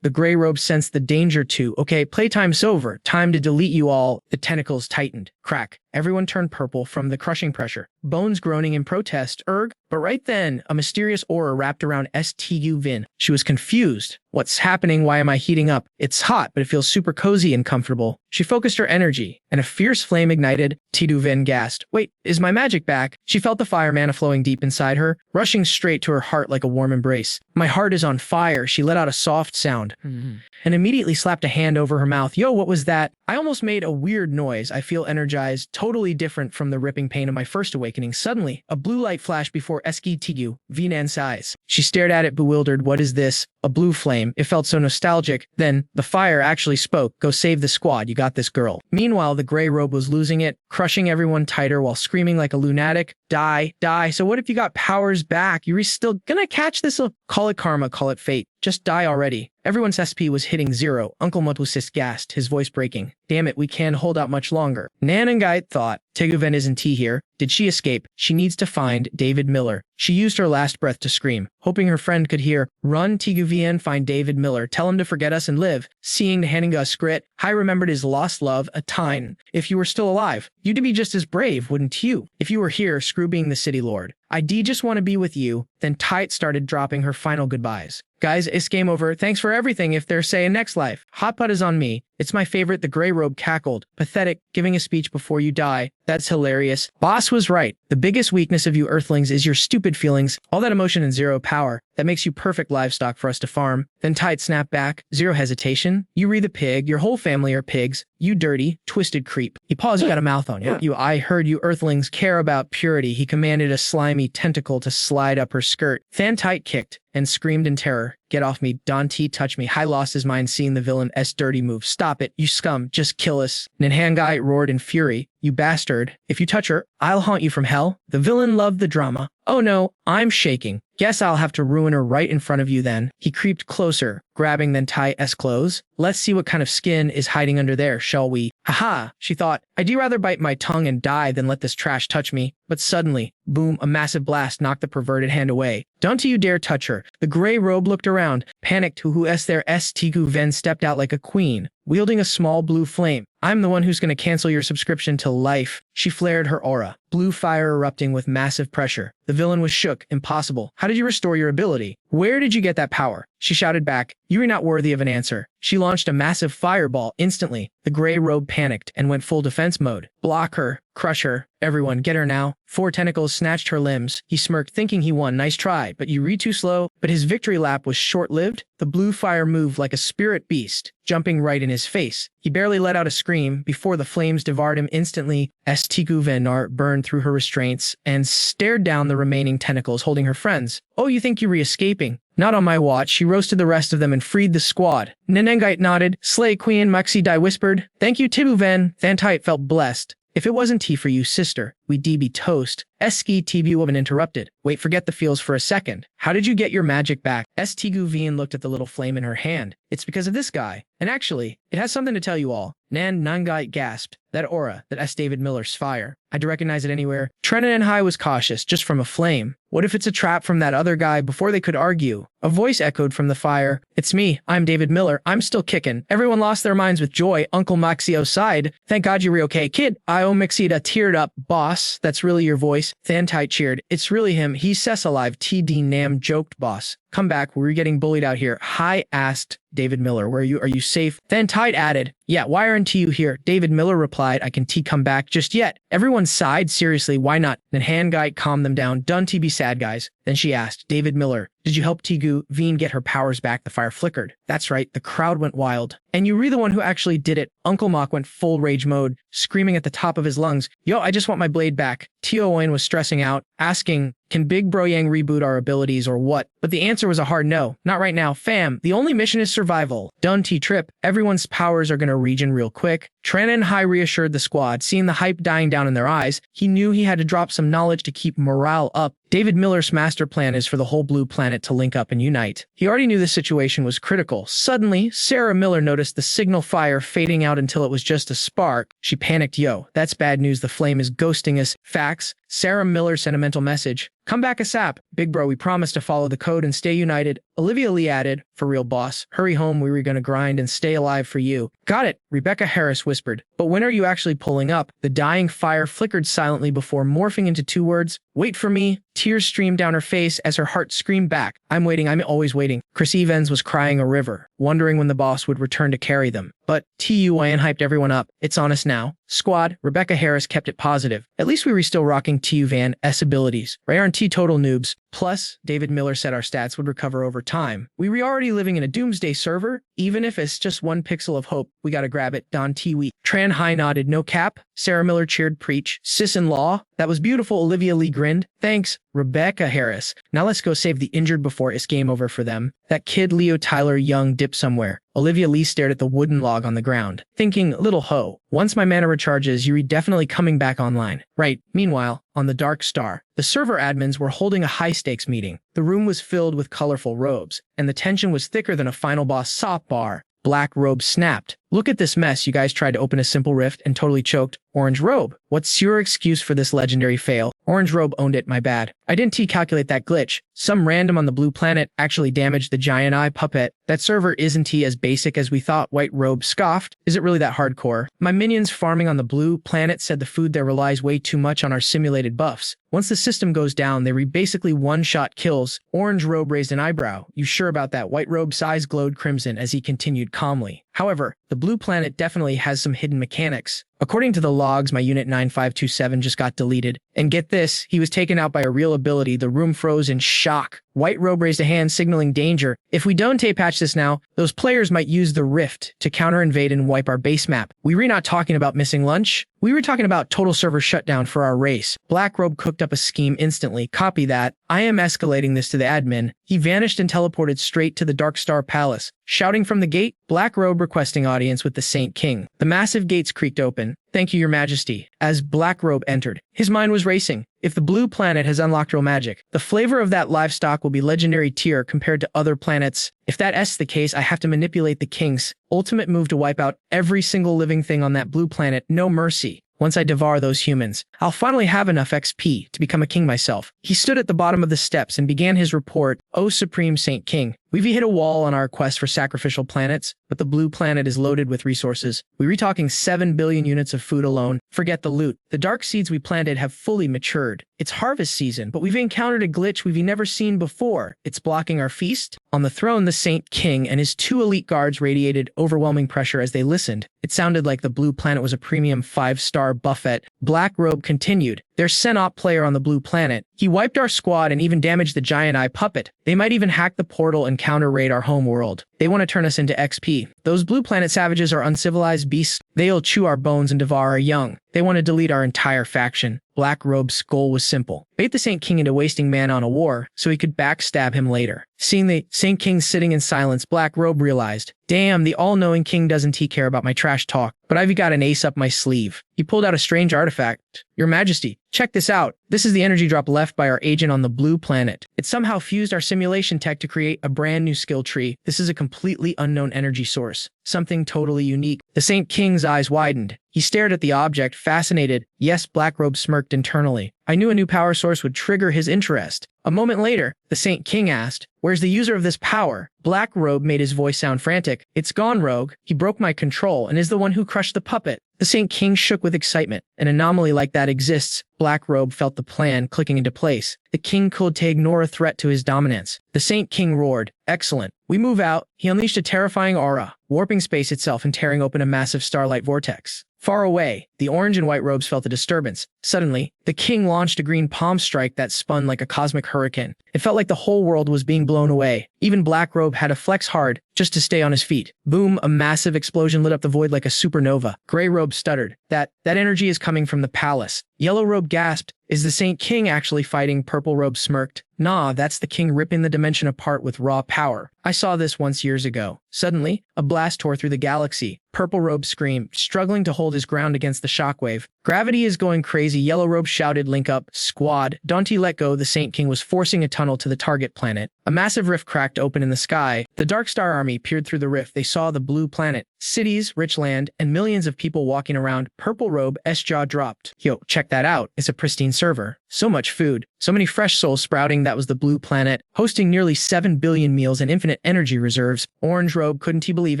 The gray robe sensed the danger too. Okay, playtime's over. Time to delete you all. The tentacles tightened. Crack. Everyone turned purple from the crushing pressure. Bones groaning in protest. Erg. But right then, a mysterious aura wrapped around Stu Vin. She was confused. What's happening? Why am I heating up? It's hot, but it feels super cozy and comfortable. She focused her energy, and a fierce flame ignited. Tidu Vin gasped. Wait, is my magic back? She felt the fire mana flowing deep inside her, rushing straight to her heart like a warm embrace. My heart is on fire. She let out a soft sound, and immediately slapped a hand over her mouth. Yo, what was that? I almost made a weird noise. I feel energized, totally different from the ripping pain of my first awakening. Suddenly, a blue light flashed before Eski Tigu Vinan's eyes. She stared at it, bewildered. What is this? A blue flame. It felt so nostalgic. Then, the fire actually spoke. Go save the squad. You got this, girl. Meanwhile, the gray robe was losing it, crushing everyone tighter while screaming like a lunatic. Die, die. So what if you got powers back? You're still gonna catch this? Call it karma, call it fate. Just die already. Everyone's SP was hitting 0. Uncle Motusis gasped, his voice breaking. Damn it, we can't hold out much longer. Nan and Guy thought, Tiguven isn't T here. Did she escape? She needs to find David Miller. She used her last breath to scream, hoping her friend could hear. Run, Tiguven, find David Miller. Tell him to forget us and live. Seeing the Haninga Skrit, Hai remembered his lost love, a Tyne. If you were still alive, you'd be just as brave, wouldn't you? If you were here, screw being the city lord. I just want to be with you. Then Tite started dropping her final goodbyes. Guys, it's game over. Thanks for everything if they're saying next life. Hot Pot is on me. It's my favorite. The gray robe cackled. Pathetic, giving a speech before you die. That's hilarious. Boss was right. The biggest weakness of you earthlings is your stupid feelings. All that emotion and zero power. That makes you perfect livestock for us to farm. Then Tide snapped back. Zero hesitation. You re the pig. Your whole family are pigs. You dirty, twisted creep. He paused. You got a mouth on you. I heard you earthlings care about purity. He commanded a slimy tentacle to slide up her skirt. Than Tite kicked and screamed in terror. Get off me. Dante touch me. Hai lost his mind seeing the villain's dirty move. Stop it, you scum. Just kill us. Ninhangai roared in fury. You bastard. If you touch her, I'll haunt you from hell. The villain loved the drama. Oh no, I'm shaking. Guess I'll have to ruin her right in front of you then. He creeped closer, grabbing then Tai-S clothes. Let's see what kind of skin is hiding under there, shall we? Haha, she thought. I'd rather bite my tongue and die than let this trash touch me. But suddenly, boom, a massive blast knocked the perverted hand away. Don't you dare touch her. The gray robe looked around, panicked. Who is there? Tigu Ven stepped out like a queen, wielding a small blue flame. I'm the one who's going to cancel your subscription to life. She flared her aura, blue fire erupting with massive pressure. The villain was shook. Impossible. How did you restore your ability? Where did you get that power? She shouted back. You are not worthy of an answer. She launched a massive fireball instantly. The gray robe panicked and went full defense mode. Block her. Crush her. Everyone, get her now. 4 tentacles snatched her limbs. He smirked, thinking he won. Nice try, but you read too slow. But his victory lap was short-lived. The blue fire moved like a spirit beast, jumping right in his face. He barely let out a scream before the flames devoured him instantly. Tigu Venar burned through her restraints and stared down the remaining tentacles holding her friends. Oh, you think you're re-escaping? Not on my watch. She roasted the rest of them and freed the squad. Nenengite nodded. Slay Queen, Maxi Dai whispered. Thank you, Tibu Ven. Thantite felt blessed. If it wasn't tea for you, sister, we'd be toast. Eski TV woman interrupted. Wait, forget the feels for a second. How did you get your magic back? Tigu Vien looked at the little flame in her hand. It's because of this guy. And actually, it has something to tell you all. Nan Nangai gasped. That aura, that S. David Miller's fire. I'd recognize it anywhere. Trenan and Hai was cautious, just from a flame. What if it's a trap from that other guy? Before they could argue, a voice echoed from the fire. It's me. I'm David Miller. I'm still kicking. Everyone lost their minds with joy. Uncle Maxio sighed. Thank God you're okay, kid. Io Mixida teared up. Boss, that's really your voice. Thantai cheered. It's really him. He's alive. TD Nam joked, boss. Come back. We're getting bullied out here. Hai asked David Miller, where are you? Are you safe? Then Tide added, yeah, why aren't you here? David Miller replied, I can come back just yet. Everyone sighed. Seriously, why not? Then hand guy calmed them down. Done be sad, guys. Then she asked, David Miller, did you help Tigu Veen get her powers back? The fire flickered. That's right. The crowd went wild. And you re the one who actually did it. Uncle Mock went full rage mode, screaming at the top of his lungs. Yo, I just want my blade back. Tio Owen was stressing out, asking, can Big Bro Yang reboot our abilities or what? But the answer was a hard no. Not right now, fam. The only mission is survival. Done T-Trip. Everyone's powers are gonna regen real quick. Tran and Hai reassured the squad. Seeing the hype dying down in their eyes, he knew he had to drop some knowledge to keep morale up. David Miller's master plan is for the whole blue planet to link up and unite. He already knew the situation was critical. Suddenly, Sarah Miller noticed the signal fire fading out until it was just a spark. She panicked. Yo, that's bad news. The flame is ghosting us. Facts. Sarah Miller sentimental message. Come back ASAP. Big bro, we promise to follow the code and stay united. Olivia Lee added, for real boss. Hurry home, we were gonna grind and stay alive for you. Got it, Rebecca Harris whispered. But when are you actually pulling up? The dying fire flickered silently before morphing into two words. Wait for me. Tears streamed down her face as her heart screamed back. I'm waiting, I'm always waiting. Chris Evans was crying a river, wondering when the boss would return to carry them. But TUYN hyped everyone up. It's on us now. Squad, Rebecca Harris kept it positive. At least we were still rocking TU Van's abilities. Ray aren't total noobs. Plus, David Miller said our stats would recover over time. We were already living in a doomsday server. Even if it's just one pixel of hope, we gotta grab it. Don T. Tran Hai nodded. No cap. Sarah Miller cheered. Preach. Sis-in-law. That was beautiful. Olivia Lee grinned. Thanks, Rebecca Harris. Now let's go save the injured before it's game over for them. That kid Leo Tyler Young dipped somewhere. Olivia Lee stared at the wooden log on the ground, thinking, little ho, once my mana recharges, Yuri definitely coming back online. Right. Meanwhile, on the Dark Star, the server admins were holding a high-stakes meeting. The room was filled with colorful robes, and the tension was thicker than a final boss soap bar. Black Robe snapped. Look at this mess. You guys tried to open a simple rift and totally choked. Orange Robe. What's your excuse for this legendary fail? Orange Robe owned it. My bad. I didn't calculate that glitch. Some random on the blue planet actually damaged the giant eye puppet. That server isn't as basic as we thought. White Robe scoffed. Is it really that hardcore? My minions farming on the blue planet said the food there relies way too much on our simulated buffs. Once the system goes down, they basically one-shot kills. Orange Robe raised an eyebrow. You sure about that? White Robe's eyes glowed crimson as he continued calmly. However, the blue planet definitely has some hidden mechanics. According to the logs, my unit 9527 just got deleted. And get this, he was taken out by a real ability. The room froze in shock. White Robe raised a hand, signaling danger. If we don't patch this now, those players might use the rift to counter-invade and wipe our base map. We were not talking about missing lunch. We were talking about total server shutdown for our race. Black Robe cooked up a scheme instantly. Copy that. I am escalating this to the admin. He vanished and teleported straight to the Dark Star Palace. Shouting from the gate, Black Robe requesting audience with the Saint King. The massive gates creaked open. Thank you, Your Majesty. As Black Robe entered, his mind was racing. If the blue planet has unlocked real magic, the flavor of that livestock will be legendary tier compared to other planets. If that's the case, I have to manipulate the king's ultimate move to wipe out every single living thing on that blue planet. No mercy. Once I devour those humans, I'll finally have enough XP to become a king myself. He stood at the bottom of the steps and began his report. O Supreme Saint King, we've hit a wall on our quest for sacrificial planets, but the blue planet is loaded with resources. We're talking 7 billion units of food alone. Forget the loot. The dark seeds we planted have fully matured. It's harvest season, but we've encountered a glitch we've never seen before. It's blocking our feast. On the throne, the Saint King and his 2 elite guards radiated overwhelming pressure as they listened. It sounded like the blue planet was a premium 5-star buffet. Black Robe continued. There's Senop player on the blue planet. He wiped our squad and even damaged the giant eye puppet. They might even hack the portal and counter-raid our home world. They want to turn us into XP. Those blue planet savages are uncivilized beasts. They'll chew our bones and devour our young. They want to delete our entire faction. Black Robe's goal was simple. Bait the Saint King into wasting mana on a war so he could backstab him later. Seeing the Saint King sitting in silence, Black Robe realized, damn, the all-knowing king doesn't care about my trash talk, but I've got an ace up my sleeve. He pulled out a strange artifact. Your Majesty, check this out. This is the energy drop left by our agent on the blue planet. It somehow fused our simulation tech to create a brand new skill tree. This is a completely unknown energy source. Something totally unique. The Saint King's eyes widened. He stared at the object, fascinated. Yes, Black Robe smirked internally. I knew a new power source would trigger his interest. A moment later, the Saint King asked, where's the user of this power? Black Robe made his voice sound frantic. It's gone, Rogue. He broke my control and is the one who crushed the puppet. The Saint King shook with excitement. An anomaly like that exists. Black Robe felt the plan clicking into place. The king could ignore a threat to his dominance. The Saint King roared. Excellent. We move out. He unleashed a terrifying aura, warping space itself and tearing open a massive starlight vortex. Far away, the orange and white robes felt a disturbance. Suddenly, the king launched a green palm strike that spun like a cosmic hurricane. It felt like the whole world was being blown away. Even Black Robe had to flex hard just to stay on his feet. Boom, a massive explosion lit up the void like a supernova. Gray Robe stuttered. That energy is coming from the palace. Yellow Robe gasped. Is the Saint King actually fighting? Purple Robe smirked. Nah, that's the king ripping the dimension apart with raw power. I saw this once years ago. Suddenly, a blast tore through the galaxy. Purple Robe screamed, struggling to hold his ground against the shockwave. Gravity is going crazy, Yellow Robe shouted. Link up, squad. Dante let go. The Saint King was forcing a tunnel to the target planet. A massive rift cracked open in the sky. The Dark Star Army peered through the rift. They saw the blue planet, cities, rich land, and millions of people walking around. Purple Robe's jaw dropped. Yo, check that out. It's a pristine server. So much food. So many fresh souls sprouting. That was the blue planet, hosting nearly 7 billion meals and infinite energy reserves. Orange Robe, couldn't he believe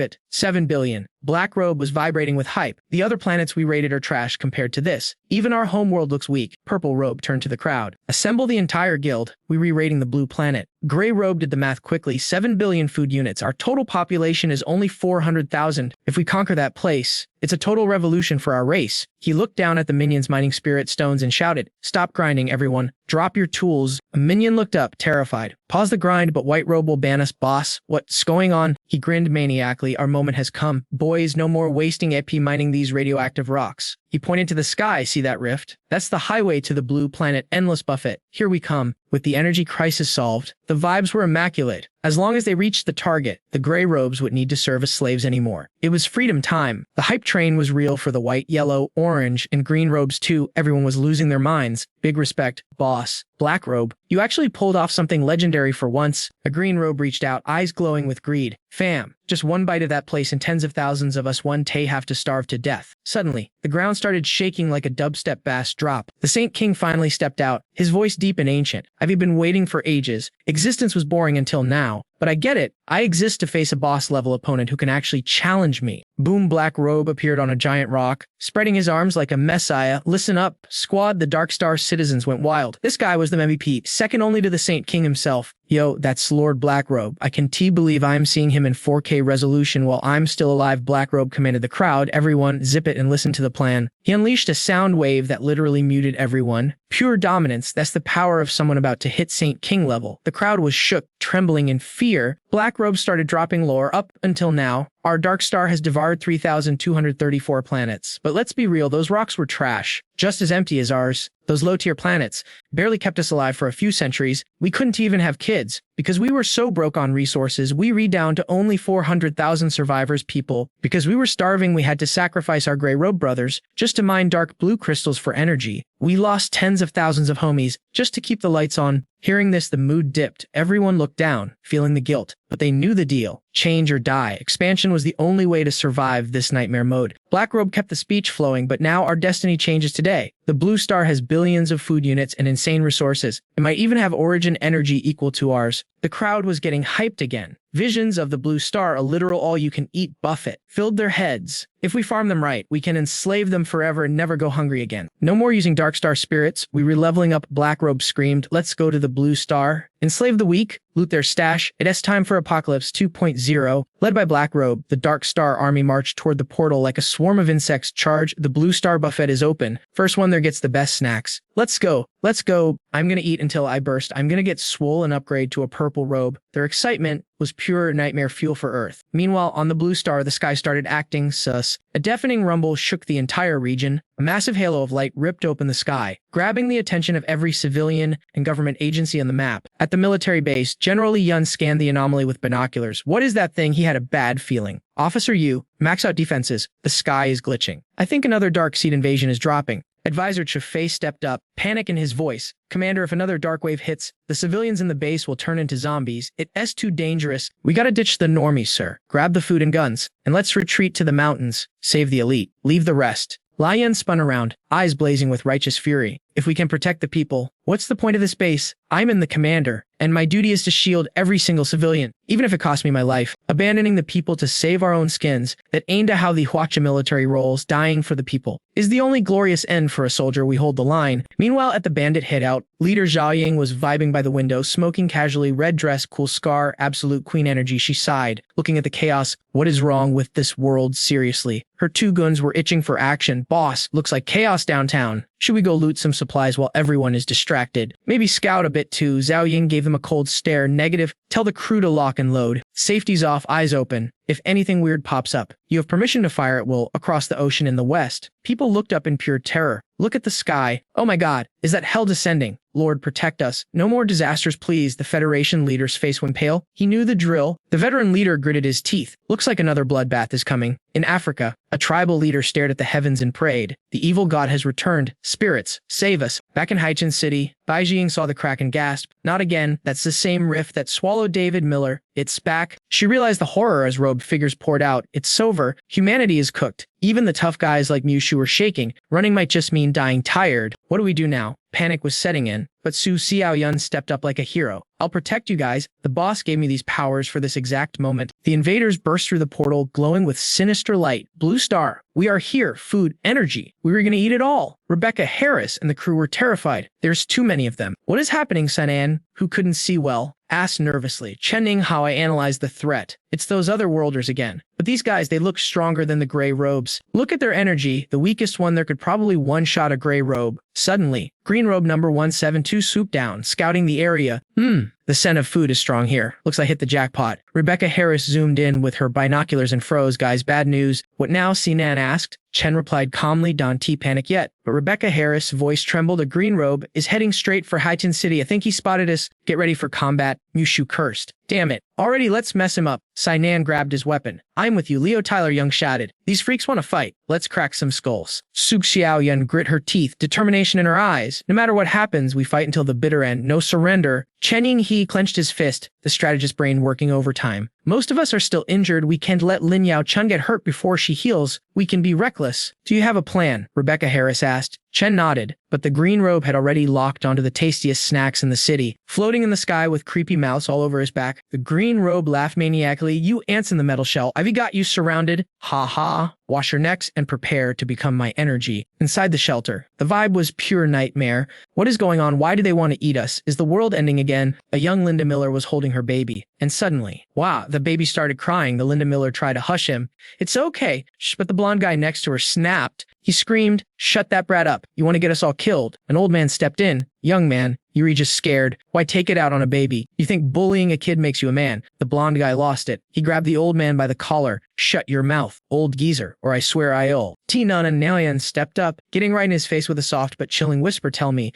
it? 7 billion. Black Robe was vibrating with hype. The other planets we raided are trash compared to this. Even our homeworld looks weak. Purple Robe turned to the crowd. Assemble the entire guild. We re-raiding the blue planet. Gray Robe did the math quickly. 7 billion food units. Our total population is only 400,000. If we conquer that place, it's a total revolution for our race. He looked down at the minions mining spirit stones and shouted, "Stop grinding, everyone. Drop your tools." A minion looked up, terrified. "Pause the grind, but White Robe will ban us, boss. What's going on?" He grinned maniacally. "Our moment has come. Boys, no more wasting EP mining these radioactive rocks." He pointed to the sky. "See that rift? That's the highway to the blue planet. Endless buffet. Here we come." With the energy crisis solved, the vibes were immaculate. As long as they reached the target, the Gray Robes wouldn't need to serve as slaves anymore. It was freedom time. The hype train was real for the white, yellow, orange, and green robes too. Everyone was losing their minds. Big respect, boss. Black Robe, you actually pulled off something legendary for once. A Green Robe reached out, eyes glowing with greed. "Fam, just one bite of that place and tens of thousands of us one day have to starve to death." Suddenly, the ground started shaking like a dubstep bass drop. The Saint King finally stepped out, his voice deep and ancient. "I've been waiting for ages. Existence was boring until now. But I get it. I exist to face a boss-level opponent who can actually challenge me." Boom, Black Robe appeared on a giant rock, spreading his arms like a messiah. "Listen up, squad." The Dark Star citizens went wild. This guy was the MVP, second only to the Saint King himself. "Yo, that's Lord Black Robe. I can believe I'm seeing him in 4K resolution while I'm still alive." Black Robe commanded the crowd. "Everyone, zip it and listen to the plan." He unleashed a sound wave that literally muted everyone. Pure dominance, that's the power of someone about to hit Saint King level. The crowd was shook, trembling in fear. Black Robe started dropping lore. "Up until now, our Dark Star has devoured 3,234 planets. But let's be real, those rocks were trash. Just as empty as ours. Those low-tier planets barely kept us alive for a few centuries. We couldn't even have kids. Because we were so broke on resources, we read down to only 400,000 survivors people. Because we were starving, we had to sacrifice our Gray Robe brothers just to mine dark blue crystals for energy. We lost tens of thousands of homies just to keep the lights on." Hearing this, the mood dipped. Everyone looked down, feeling the guilt. But they knew the deal. Change or die. Expansion was the only way to survive this nightmare mode. Black Robe kept the speech flowing, but now our destiny changes today. The Blue Star has billions of food units and insane resources. It might even have origin energy equal to ours. The crowd was getting hyped again. Visions of the Blue Star, a literal all-you-can-eat buffet, filled their heads. If we farm them right, we can enslave them forever and never go hungry again. No more using Dark Star spirits. We were leveling up. Black Robe screamed, "Let's go to the Blue Star. Enslave the weak, loot their stash. It's time for Apocalypse 2.0. Led by Black Robe, the Dark Star army marched toward the portal like a swarm of insects. "Charge, the Blue Star buffet is open. First one there gets the best snacks. Let's go. Let's go. I'm gonna eat until I burst. I'm gonna get swole and upgrade to a Purple Robe." Their excitement was pure nightmare fuel for Earth. Meanwhile, on the Blue Star, the sky started acting sus. A deafening rumble shook the entire region. A massive halo of light ripped open the sky, grabbing the attention of every civilian and government agency on the map. At the military base, General Yun scanned the anomaly with binoculars. "What is that thing?" He had a bad feeling. "Officer Yu, max out defenses. The sky is glitching. I think another Dark Seed invasion is dropping." Advisor Chafei stepped up, panic in his voice. "Commander, if another dark wave hits, the civilians in the base will turn into zombies. It's too dangerous. We gotta ditch the normies, sir. Grab the food and guns, and let's retreat to the mountains. Save the elite. Leave the rest." Lion spun around, eyes blazing with righteous fury. "If we can protect the people, what's the point of this base? I'm in the commander, and my duty is to shield every single civilian, even if it costs me my life. Abandoning the people to save our own skins, that ain't how the Huacha military rolls. Dying for the people is the only glorious end for a soldier. We hold the line." Meanwhile, at the bandit hideout, leader Zhao Ying was vibing by the window, smoking casually. Red dress, cool scar, absolute queen energy. She sighed, looking at the chaos. What is wrong with this world, seriously? Her two guns were itching for action. "Boss, looks like chaos downtown. Should we go loot some supplies while everyone is distracted? Maybe scout a bit too." Zhao Ying gave them a cold stare. "Negative. Tell the crew to lock and load. Safety's off, eyes open. If anything weird pops up, you have permission to fire at will across the ocean in the west." People looked up in pure terror. Look at the sky. Oh my god, is that hell descending? Lord, protect us. No more disasters, please. The Federation leader's face went pale. He knew the drill. The veteran leader gritted his teeth. Looks like another bloodbath is coming. In Africa, a tribal leader stared at the heavens and prayed. The evil god has returned. Spirits, save us. Back in Haichin City, Bai Jing saw the crack and gasped. Not again. That's the same rift that swallowed David Miller. It's back. She realized the horror as robed figures poured out. It's over. Humanity is cooked. Even the tough guys like Mushu were shaking. Running might just mean dying tired. What do we do now? Panic was setting in, but Su Xiaoyun stepped up like a hero. I'll protect you guys. The boss gave me these powers for this exact moment. The invaders burst through the portal, glowing with sinister light. Blue star. We are here. Food, energy. We were going to eat it all. Rebecca Harris and the crew were terrified. There's too many of them. What is happening, Sanan, who couldn't see well, asked nervously, Chen how I analyzed the threat. It's those other worlders again. But these guys, they look stronger than the gray robes. Look at their energy. The weakest one there could probably one-shot a gray robe. Suddenly, green robe number 172 swooped down, scouting the area. The scent of food is strong here. Looks like I hit the jackpot. Rebecca Harris zoomed in with her binoculars and froze. Guys, bad news. What now? Sinan asked. Chen replied calmly, don't panic yet. But Rebecca Harris' voice trembled. A green robe is heading straight for Haichin City. I think he spotted us. Get ready for combat. Mushu cursed. Damn it. Already, let's mess him up. Sinan grabbed his weapon. I'm with you, Leo Tyler Young shouted. These freaks want to fight. Let's crack some skulls. Su Xiaoyun grit her teeth, determination in her eyes. No matter what happens, we fight until the bitter end. No surrender. Chen Yinghe clenched his fist, the strategist brain working overtime. Most of us are still injured. We can't let Lin Yao Chun get hurt before she heals. We can be reckless. Do you have a plan? Rebecca Harris asked. Chen nodded, but the green robe had already locked onto the tastiest snacks in the city, floating in the sky with creepy mouths all over his back. The green robe laughed maniacally. You ants in the metal shell. I've got you surrounded. Ha ha. Wash your necks and prepare to become my energy. Inside the shelter, the vibe was pure nightmare. What is going on? Why do they want to eat us? Is the world ending again? A young Linda Miller was holding her baby, and suddenly, wow, the baby started crying. The Linda Miller tried to hush him. It's okay. Shh, but the blonde guy next to her snapped. He screamed, shut that brat up. You want to get us all killed. An old man stepped in. Young man, you were just scared. Why take it out on a baby? You think bullying a kid makes you a man. The blonde guy lost it. He grabbed the old man by the collar. Shut your mouth, old geezer, or I swear I'll. T-Nun and Nalian stepped up, getting right in his face with a soft but chilling whisper. Tell me,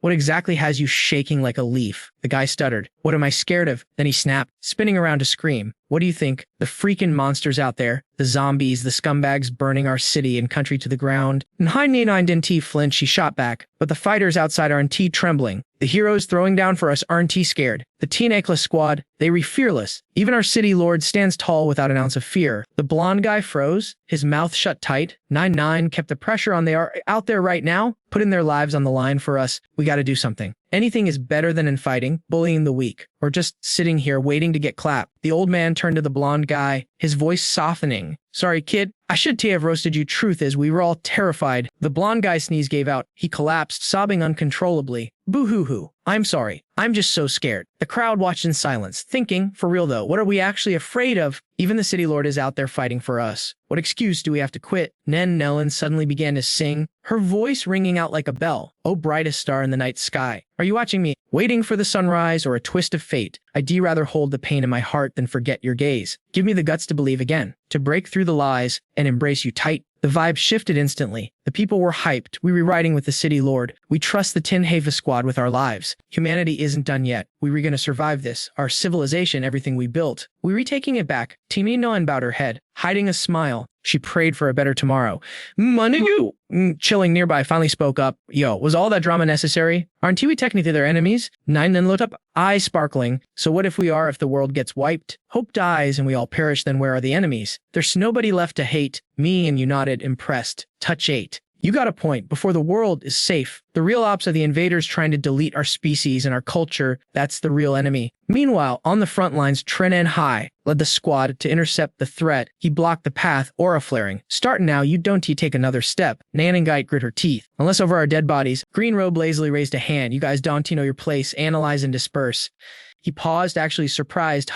what exactly has you shaking like a leaf? The guy stuttered. What am I scared of? Then he snapped, spinning around to scream. What do you think? The freaking monsters out there, the zombies, the scumbags burning our city and country to the ground. And Nine didn't flinch, she shot back. But the fighters outside aren't trembling. The heroes throwing down for us aren't scared. The Teen Necklace Squad, they re fearless. Even our city lord stands tall without an ounce of fear. The blonde guy froze, his mouth shut tight. 9-9 kept the pressure on. They are out there right now, putting their lives on the line for us. We gotta do something. Anything is better than in fighting, bullying the weak, or just sitting here waiting to get clapped. The old man turned to the blonde guy, his voice softening. Sorry, kid. I should have roasted you. Truth is, we were all terrified. The blonde guy's sneeze gave out. He collapsed, sobbing uncontrollably. Boo-hoo-hoo. I'm sorry. I'm just so scared. The crowd watched in silence, thinking, for real though, what are we actually afraid of? Even the city lord is out there fighting for us. What excuse do we have to quit? Nellen suddenly began to sing, her voice ringing out like a bell. Oh, brightest star in the night sky. Are you watching me? Waiting for the sunrise or a twist of fate? I'd rather hold the pain in my heart than forget your gaze. Give me the guts to believe again, to break through the lies and embrace you tight. The vibe shifted instantly. The people were hyped. We were riding with the city lord. We trust the Tin Hava squad with our lives. Humanity isn't done yet. We were going to survive this. Our civilization, everything we built. We were taking it back. Timi Noan bowed her head, hiding a smile. She prayed for a better tomorrow. Manu! Chilling nearby finally spoke up. Yo, was all that drama necessary? Aren't we technically their enemies? Nine then lit up, eyes sparkling. So what if we are, if the world gets wiped? Hope dies and we all perish, then where are the enemies? There's nobody left to hate. Me and you nodded, impressed. Touch 8. You got a point. Before the world is safe, the real ops are the invaders trying to delete our species and our culture. That's the real enemy. Meanwhile, on the front lines, Trenan Hai led the squad to intercept the threat. He blocked the path, aura flaring. Start now, you don't take another step. Nanangite grit her teeth. Unless over our dead bodies. Green Robe lazily raised a hand. You guys don't know your place. Analyze and disperse. He paused, actually surprised.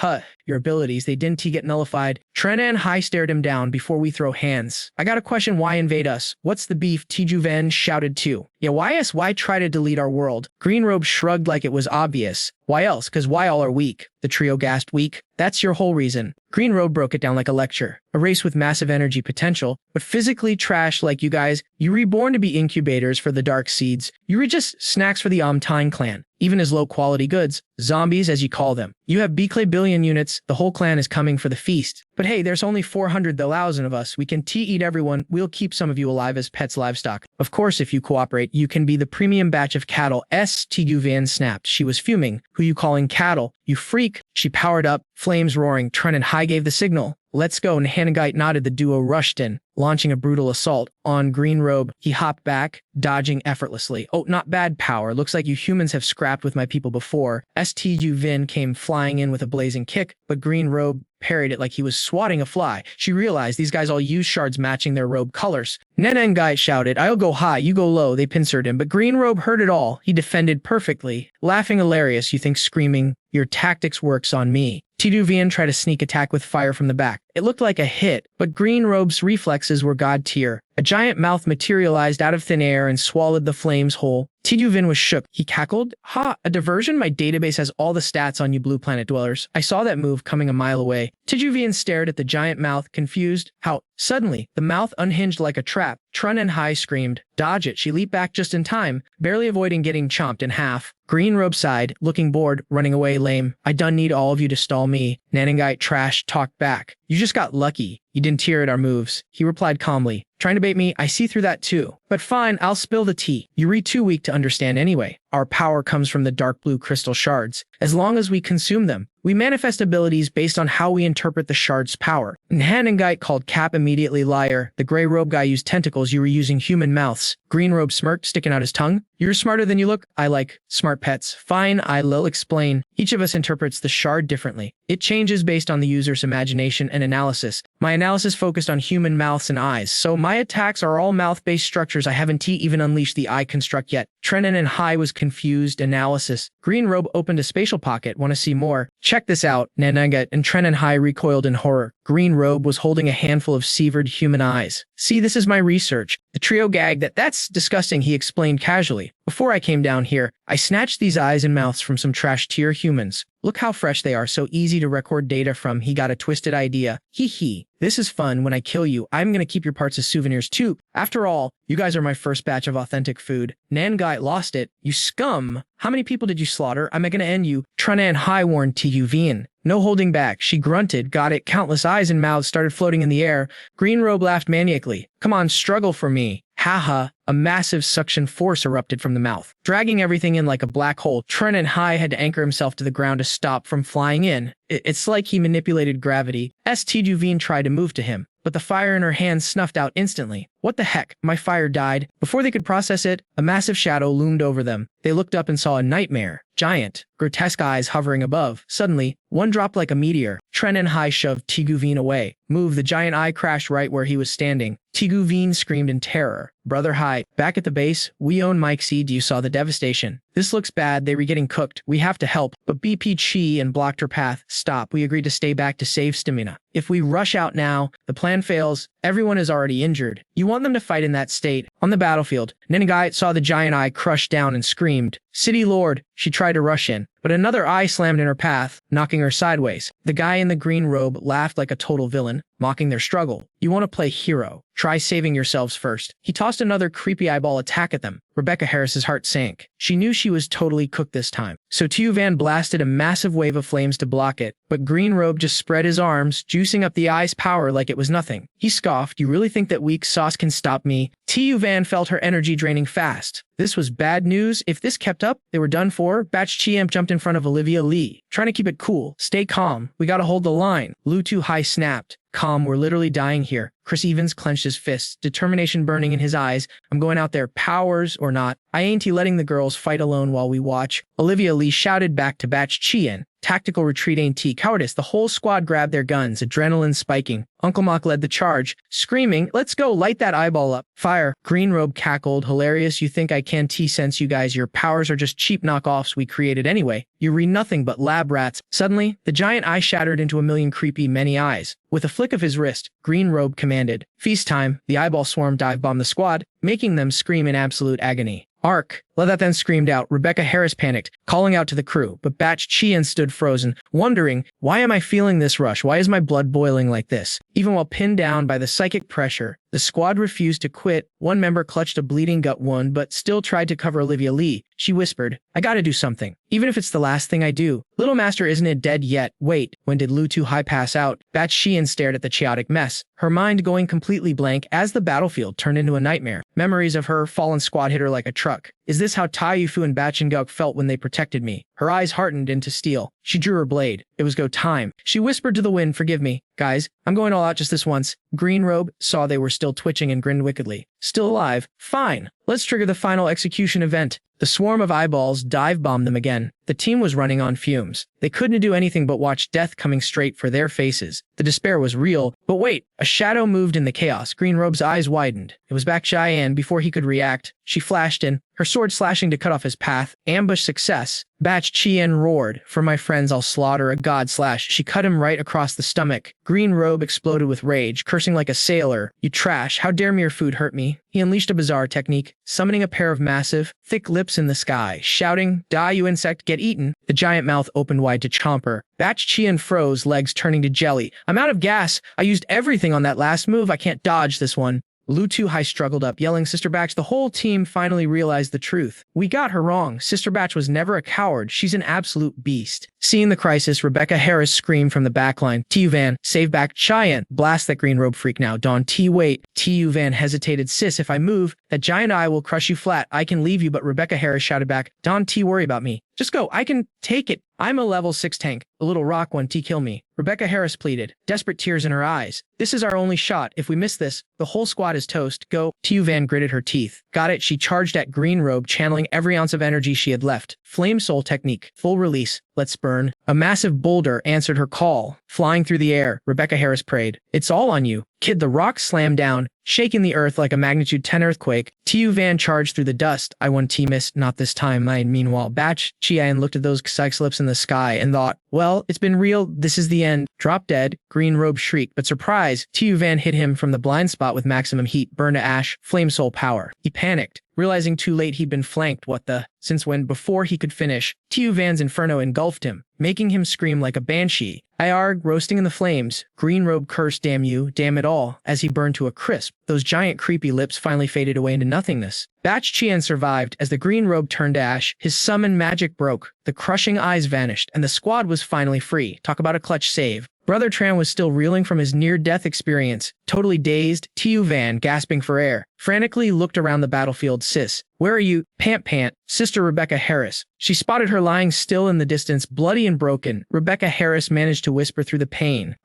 Your abilities, they didn't get nullified. Trenan Hai stared him down. Before we throw hands. I got a question, why invade us? What's the beef? Tijuven shouted too. Yeah, why try to delete our world? Green Robe shrugged like it was obvious. Why else? Cause why all are weak? The trio gasped. Weak? That's your whole reason. Green Robe broke it down like a lecture. A race with massive energy potential, but physically trash like you guys. You reborn to be incubators for the dark seeds. You were just snacks for the Amtine clan. Even as low-quality goods, zombies as you call them. You have B-Clay billion units, the whole clan is coming for the feast. But hey, there's only 400,000 of us, we can eat everyone, we'll keep some of you alive as pets livestock. Of course, if you cooperate, you can be the premium batch of cattle. Tigu Van snapped, she was fuming. Who you calling cattle? You freak. She powered up, flames roaring, Tren and Hai gave the signal. Let's go, and Hanagite nodded. The duo rushed in, launching a brutal assault on Green Robe. He hopped back, dodging effortlessly. Oh, not bad power. Looks like you humans have scrapped with my people before. Stu Vin came flying in with a blazing kick, but Green Robe parried it like he was swatting a fly. She realized these guys all use shards matching their robe colors. Nenengai shouted, I'll go high, you go low. They pincered him, but Green Robe heard it all. He defended perfectly. Laughing hilarious, you think, screaming, your tactics works on me. Tiduvian tried a sneak attack with fire from the back. It looked like a hit, but Green Robe's reflexes were god tier. A giant mouth materialized out of thin air and swallowed the flames whole. Tiduvin was shook. He cackled, ha, a diversion? My database has all the stats on you blue planet dwellers. I saw that move coming a mile away. Tiduvian stared at the giant mouth, confused. How? Suddenly, the mouth unhinged like a trap. Trun and Hai screamed, dodge it. She leaped back just in time, barely avoiding getting chomped in half. Green Robe sighed, looking bored, running away lame. I done need all of you to stall me. Nanangite trash talked back. You just got lucky. You didn't tear at our moves. He replied calmly. Trying to bait me? I see through that too. But fine, I'll spill the tea. You're too weak to understand anyway. Our power comes from the dark blue crystal shards. As long as we consume them, we manifest abilities based on how we interpret the shard's power. Nanangite called Cap immediately liar. The gray robe guy used tentacles, you were using human mouths. Green Robe smirked, sticking out his tongue. You're smarter than you look. I like smart pets. Fine, I'll explain. Each of us interprets the shard differently. It changes based on the user's imagination and analysis. My analysis focused on human mouths and eyes, so my attacks are all mouth-based structures. I haven't even unleashed the eye construct yet. Trenan and Hai was confused. Analysis. Green Robe opened a spatial pocket. Want to see more? Check this out. Nanangat and Tren and Hai recoiled in horror. Green Robe was holding a handful of severed human eyes. See, this is my research. The trio gagged. That's disgusting, he explained casually. Before I came down here, I snatched these eyes and mouths from some trash-tier humans. Look how fresh they are, so easy to record data from. He got a twisted idea. Hee hee. This is fun. When I kill you, I'm gonna keep your parts as souvenirs too. After all, you guys are my first batch of authentic food. Nangai lost it. You scum. How many people did you slaughter? I'm gonna end you. Trunan Hai warned Tuvian. No holding back. She grunted. Got it. Countless eyes and mouths started floating in the air. Green Robe laughed maniacally. Come on, struggle for me. Haha. A massive suction force erupted from the mouth, dragging everything in like a black hole. Trenan Hai had to anchor himself to the ground to stop from flying in. It's like he manipulated gravity. Tijuvine tried to move to him, but the fire in her hands snuffed out instantly. What the heck? My fire died. Before they could process it, a massive shadow loomed over them. They looked up and saw a nightmare. Giant, grotesque eyes hovering above. Suddenly, one dropped like a meteor. Trenan Hai shoved Tiguvine away. Move, the giant eye crashed right where he was standing. Tiguvine screamed in terror. Brother Hai, back at the base, we own Mike Seed. You saw the devastation. This looks bad. They were getting cooked. We have to help. But BP Chi and blocked her path. Stop. We agreed to stay back to save stamina. If we rush out now, the plan fails. Everyone is already injured. You want them to fight in that state. On the battlefield, Nenagait saw the giant eye crush down and screamed. City Lord. She tried to rush in, but another eye slammed in her path, knocking her sideways. The guy in the green robe laughed like a total villain, mocking their struggle. You want to play hero? Try saving yourselves first. He tossed another creepy eyeball attack at them. Rebecca Harris's heart sank. She knew she was totally cooked this time. So Tuvan blasted a massive wave of flames to block it, but Green Robe just spread his arms, juicing up the eye's power like it was nothing. He scoffed, you really think that weak sauce can stop me? Tuvan felt her energy draining fast. This was bad news. If this kept up, they were done for. Batch Chiamp jumped in front of Olivia Lee, trying to keep it cool. Stay calm. We gotta hold the line. Lu Tu Hai snapped. Calm, we're literally dying here. Chris Evans clenched his fists, determination burning in his eyes. I'm going out there, powers or not. I ain't letting the girls fight alone while we watch. Olivia Lee shouted back to Batch Chien. Tactical retreat ain't cowardice. The whole squad grabbed their guns, adrenaline spiking. Uncle Mock led the charge, screaming, let's go, light that eyeball up. Fire. Green Robe cackled, hilarious. You think I can sense you guys? Your powers are just cheap knockoffs we created anyway. You read nothing but lab rats. Suddenly, the giant eye shattered into a million creepy many eyes. With a flick of his wrist, Green Robe commanded, feast time. The eyeball swarm dive-bombed the squad, making them scream in absolute agony. Arc. That then screamed out. Rebecca Harris panicked, calling out to the crew, but Batch Chien stood frozen, wondering, why am I feeling this rush? Why is my blood boiling like this? Even while pinned down by the psychic pressure, the squad refused to quit. One member clutched a bleeding gut wound, but still tried to cover Olivia Lee. She whispered, I gotta do something, even if it's the last thing I do. Little Master isn't it dead yet? Wait, when did Lu Tu Hai pass out? Batch Chien stared at the chaotic mess, her mind going completely blank as the battlefield turned into a nightmare. Memories of her fallen squad hit her like a truck. Is this how Tai Yufu and Bachenguk felt when they protected me? Her eyes hardened into steel. She drew her blade. It was go time. She whispered to the wind, forgive me. Guys, I'm going all out just this once. Green Robe saw they were still twitching and grinned wickedly. Still alive? Fine. Let's trigger the final execution event. The swarm of eyeballs dive-bombed them again. The team was running on fumes. They couldn't do anything but watch death coming straight for their faces. The despair was real. But wait, a shadow moved in the chaos. Green Robe's eyes widened. It was back Cheyenne. Before he could react, she flashed in, her sword slashing to cut off his path. Ambush success. Batch Chien roared, for my friends I'll slaughter a god slash. She cut him right across the stomach. Green Robe exploded with rage, cursing like a sailor. You trash, how dare mere food hurt me? He unleashed a bizarre technique, summoning a pair of massive, thick lips in the sky, shouting, die you insect, get eaten. The giant mouth opened wide to chomp her. Batch Chien froze, legs turning to jelly. I'm out of gas. I used everything on that last move. I can't dodge this one. Lu Tu Hai struggled up, yelling, Sister Batch. The whole team finally realized the truth. We got her wrong. Sister Batch was never a coward. She's an absolute beast. Seeing the crisis, Rebecca Harris screamed from the backline, Tu Van, save back Cheyenne. Blast that Green Robe freak now. Don T, wait. Tu Van hesitated. Sis, if I move, that giant eye will crush you flat. I can leave you, but Rebecca Harris shouted back, Don T, worry about me. Just go. I can take it. I'm a level 6 tank. A little rock one T kill me. Rebecca Harris pleaded, desperate tears in her eyes. This is our only shot. If we miss this, the whole squad is toast. Go. Tu Van gritted her teeth. Got it. She charged at Green Robe, channeling every ounce of energy she had left. Flame Soul technique. Full release. Let's burn. A massive boulder answered her call. Flying through the air, Rebecca Harris prayed. It's all on you. Kid, the rock slammed down, shaking the earth like a magnitude 10 earthquake. Tu Van charged through the dust. I won T miss, not this time. Meanwhile, Batch Chien looked at those Psych lips in the sky and thought, well, it's been real. This is the end. Drop dead. Green Robe shrieked, but surprise, Tu Van hit him from the blind spot with maximum heat, burn to ash, flame soul power. He panicked, realizing too late he'd been flanked. What the? Since when? Before he could finish, Tu Van's inferno engulfed him, making him scream like a banshee. Iarg, roasting in the flames. Green Robe cursed, damn you, damn it all, as he burned to a crisp. Those giant creepy lips finally faded away into nothingness. Batch Chien survived as the Green Robe turned to ash. His summon magic broke, the crushing eyes vanished, and the squad was finally free. Talk about a clutch save. Brother Tran was still reeling from his near-death experience. Totally dazed, Tu Van, gasping for air, frantically looked around the battlefield. Sis, where are you? Pant. Sister Rebecca Harris. She spotted her lying still in the distance, bloody and broken. Rebecca Harris managed to whisper through the pain.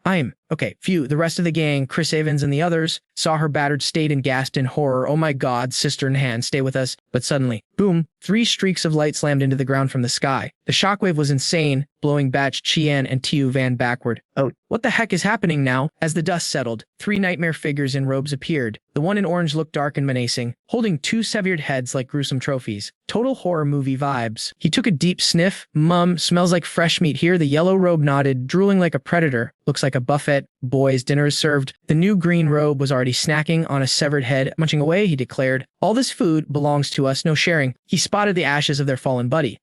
Okay, phew. The rest of the gang, Chris Evans and the others, saw her battered state and gasped in horror. Oh my god, sister in hand, stay with us. But suddenly, boom, 3 streaks of light slammed into the ground from the sky. The shockwave was insane, blowing Batch Chien and Tu Van backward. Oh, what the heck is happening now? As the dust settled, 3 nightmare figures in robes appeared. The one in orange looked dark and menacing, holding 2 severed heads like gruesome trophies. Total horror movie vibes. He took a deep sniff. Smells like fresh meat here. The yellow robe nodded, drooling like a predator. Looks like a buffet. Boys, dinner is served. The new Green Robe was already snacking on a severed head. Munching away, he declared, all this food belongs to us, no sharing. He spotted the ashes of their fallen buddy.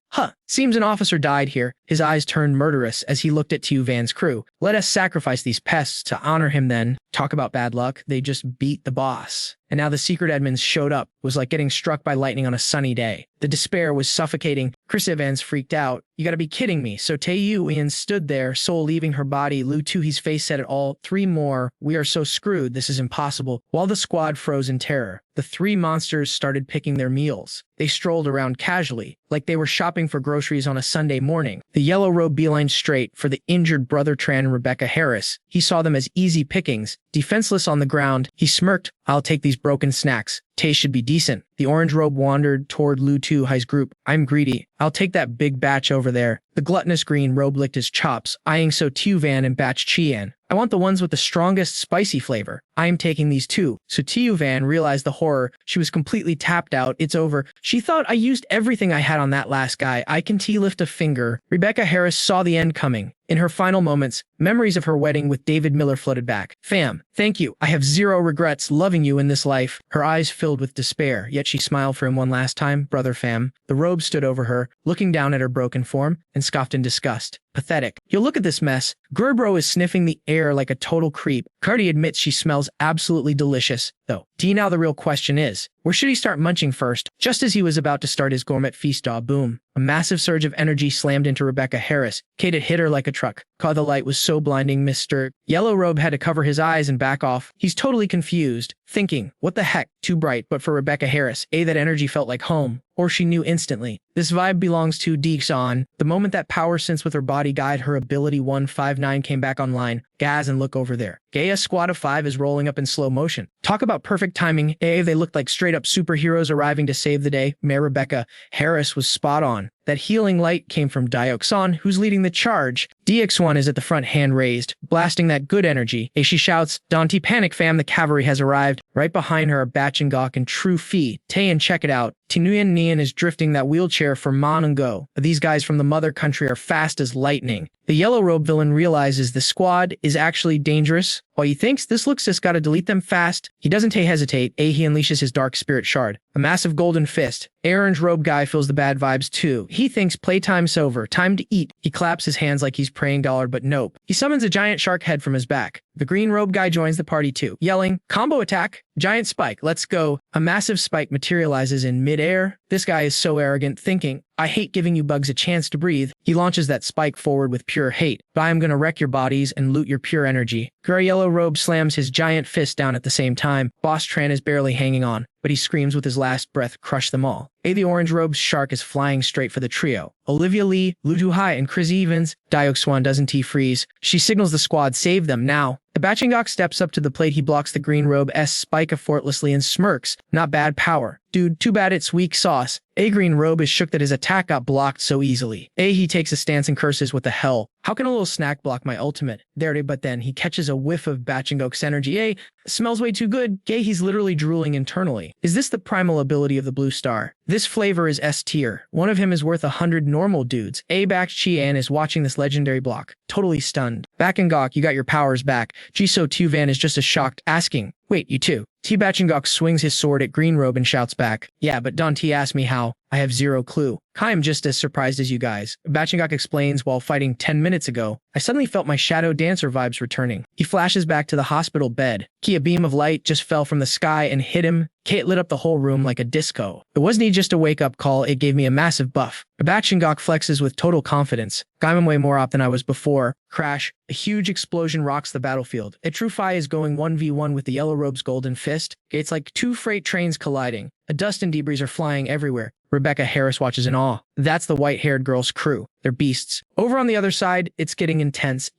Seems an officer died here. His eyes turned murderous as he looked at Tu Van's crew. Let us sacrifice these pests to honor him then. Talk about bad luck. They just beat the boss. And now the secret admins showed up. It was like getting struck by lightning on a sunny day. The despair was suffocating. Chris Evans freaked out. You gotta be kidding me. So Tae-Yu stood there, soul leaving her body. Lu Tu-hee's face said it all. 3 more. We are so screwed. This is impossible. While the squad froze in terror, the 3 monsters started picking their meals. They strolled around casually, like they were shopping for groceries on a Sunday morning. The yellow robe beelined straight for the injured Brother Tran and Rebecca Harris. He saw them as easy pickings. Defenseless on the ground, he smirked. I'll take these broken snacks. Taste should be decent. The orange robe wandered toward Lu Tu-Hai's group. I'm greedy. I'll take that big batch over there. The gluttonous Green Robe licked his chops, eyeing So Tu Van and Batch Chien. I want the ones with the strongest spicy flavor. I'm taking these too. So Tu Van realized the horror. She was completely tapped out. It's over. She thought I used everything I had on that last guy. I can lift a finger. Rebecca Harris saw the end coming. In her final moments, memories of her wedding with David Miller flooded back. Fam, thank you. I have 0 regrets loving you in this life. Her eyes filled filled with despair, yet she smiled for him one last time. Brother fam. The robe stood over her, looking down at her broken form, and scoffed in disgust. Pathetic. You'll look at this mess. Gerbro is sniffing the air like a total creep. Cardi admits she smells absolutely delicious, though. Now the real question is, where should he start munching first? Just as he was about to start his gourmet feast, boom. A massive surge of energy slammed into Rebecca Harris. Kate had hit her like a truck. The light was so blinding, Mr. Yellow Robe had to cover his eyes and back off. He's totally confused, thinking, what the heck, too bright. But for Rebecca Harris, that energy felt like home. Or she knew instantly. This vibe belongs to Dixon. The moment that power sense with her body guide, her ability 159 came back online. Gaz, and look over there. Gaia's squad of 5 is rolling up in slow motion. Talk about perfect timing. They looked like straight up superheroes arriving to save the day. Mayor Rebecca Harris was spot on. That healing light came from Dioxon, who's leading the charge. DX1 is at the front, hand raised, blasting that good energy. She shouts, Dante, panic fam, the cavalry has arrived. Right behind her are Bachangok and True Fee. Taeyin, check it out. Tinuyan Nian is drifting that wheelchair for Mon and Go. These guys from the mother country are fast as lightning. The yellow robe villain realizes the squad is actually dangerous. While he thinks this looks just gotta delete them fast, he doesn't hesitate. He unleashes his dark spirit shard, a massive golden fist. Orange robe guy feels the bad vibes too. He thinks playtime's over, time to eat. He claps his hands like he's praying dollar, but nope. He summons a giant shark head from his back. The green robe guy joins the party too, yelling, combo attack, giant spike, let's go. A massive spike materializes in midair. This guy is so arrogant, thinking, I hate giving you bugs a chance to breathe. He launches that spike forward with pure hate. But I'm gonna wreck your bodies and loot your pure energy. Gray Yellow Robe slams his giant fist down at the same time. Boss Tran is barely hanging on, but he screams with his last breath, crush them all. The orange robe's shark is flying straight for the trio. Olivia Lee, Lutu Hai, and Chris Evans. Dioxwan doesn't freeze. She signals the squad, save them now. The Bachangok steps up to the plate. He blocks the green robe's spike effortlessly and smirks. Not bad power. Dude, too bad it's weak sauce. Green robe is shook that his attack got blocked so easily. He takes a stance and curses, what the hell? How can a little snack block my ultimate? But then he catches a whiff of Bachangok's energy. Smells way too good. He's literally drooling internally. Is this the primal ability of the blue star? This flavor is S tier. One of him is worth 100 normal dudes. Bak Chi-an is watching this legendary block, totally stunned. Bachangok, you got your powers back. Jiso Tuvan is just as shocked, asking, wait, you too? Bachangok swings his sword at Green Robe and shouts back, yeah, but Dante asked me how. I have zero clue. I'm just as surprised as you guys. Bachangok explains, while fighting 10 minutes ago, I suddenly felt my shadow dancer vibes returning. He flashes back to the hospital bed. A beam of light just fell from the sky and hit him. It lit up the whole room like a disco. It wasn't just a wake-up call, it gave me a massive buff. Bachangok flexes with total confidence. I'm way more op than I was before. Crash. A huge explosion rocks the battlefield. A True Fi is going 1v1 with the Yellow Robe's golden fist. It's like 2 freight trains colliding. A dust and debris are flying everywhere. Rebecca Harris watches in awe. That's the white-haired girl's crew. They're beasts. Over on the other side, it's getting intense.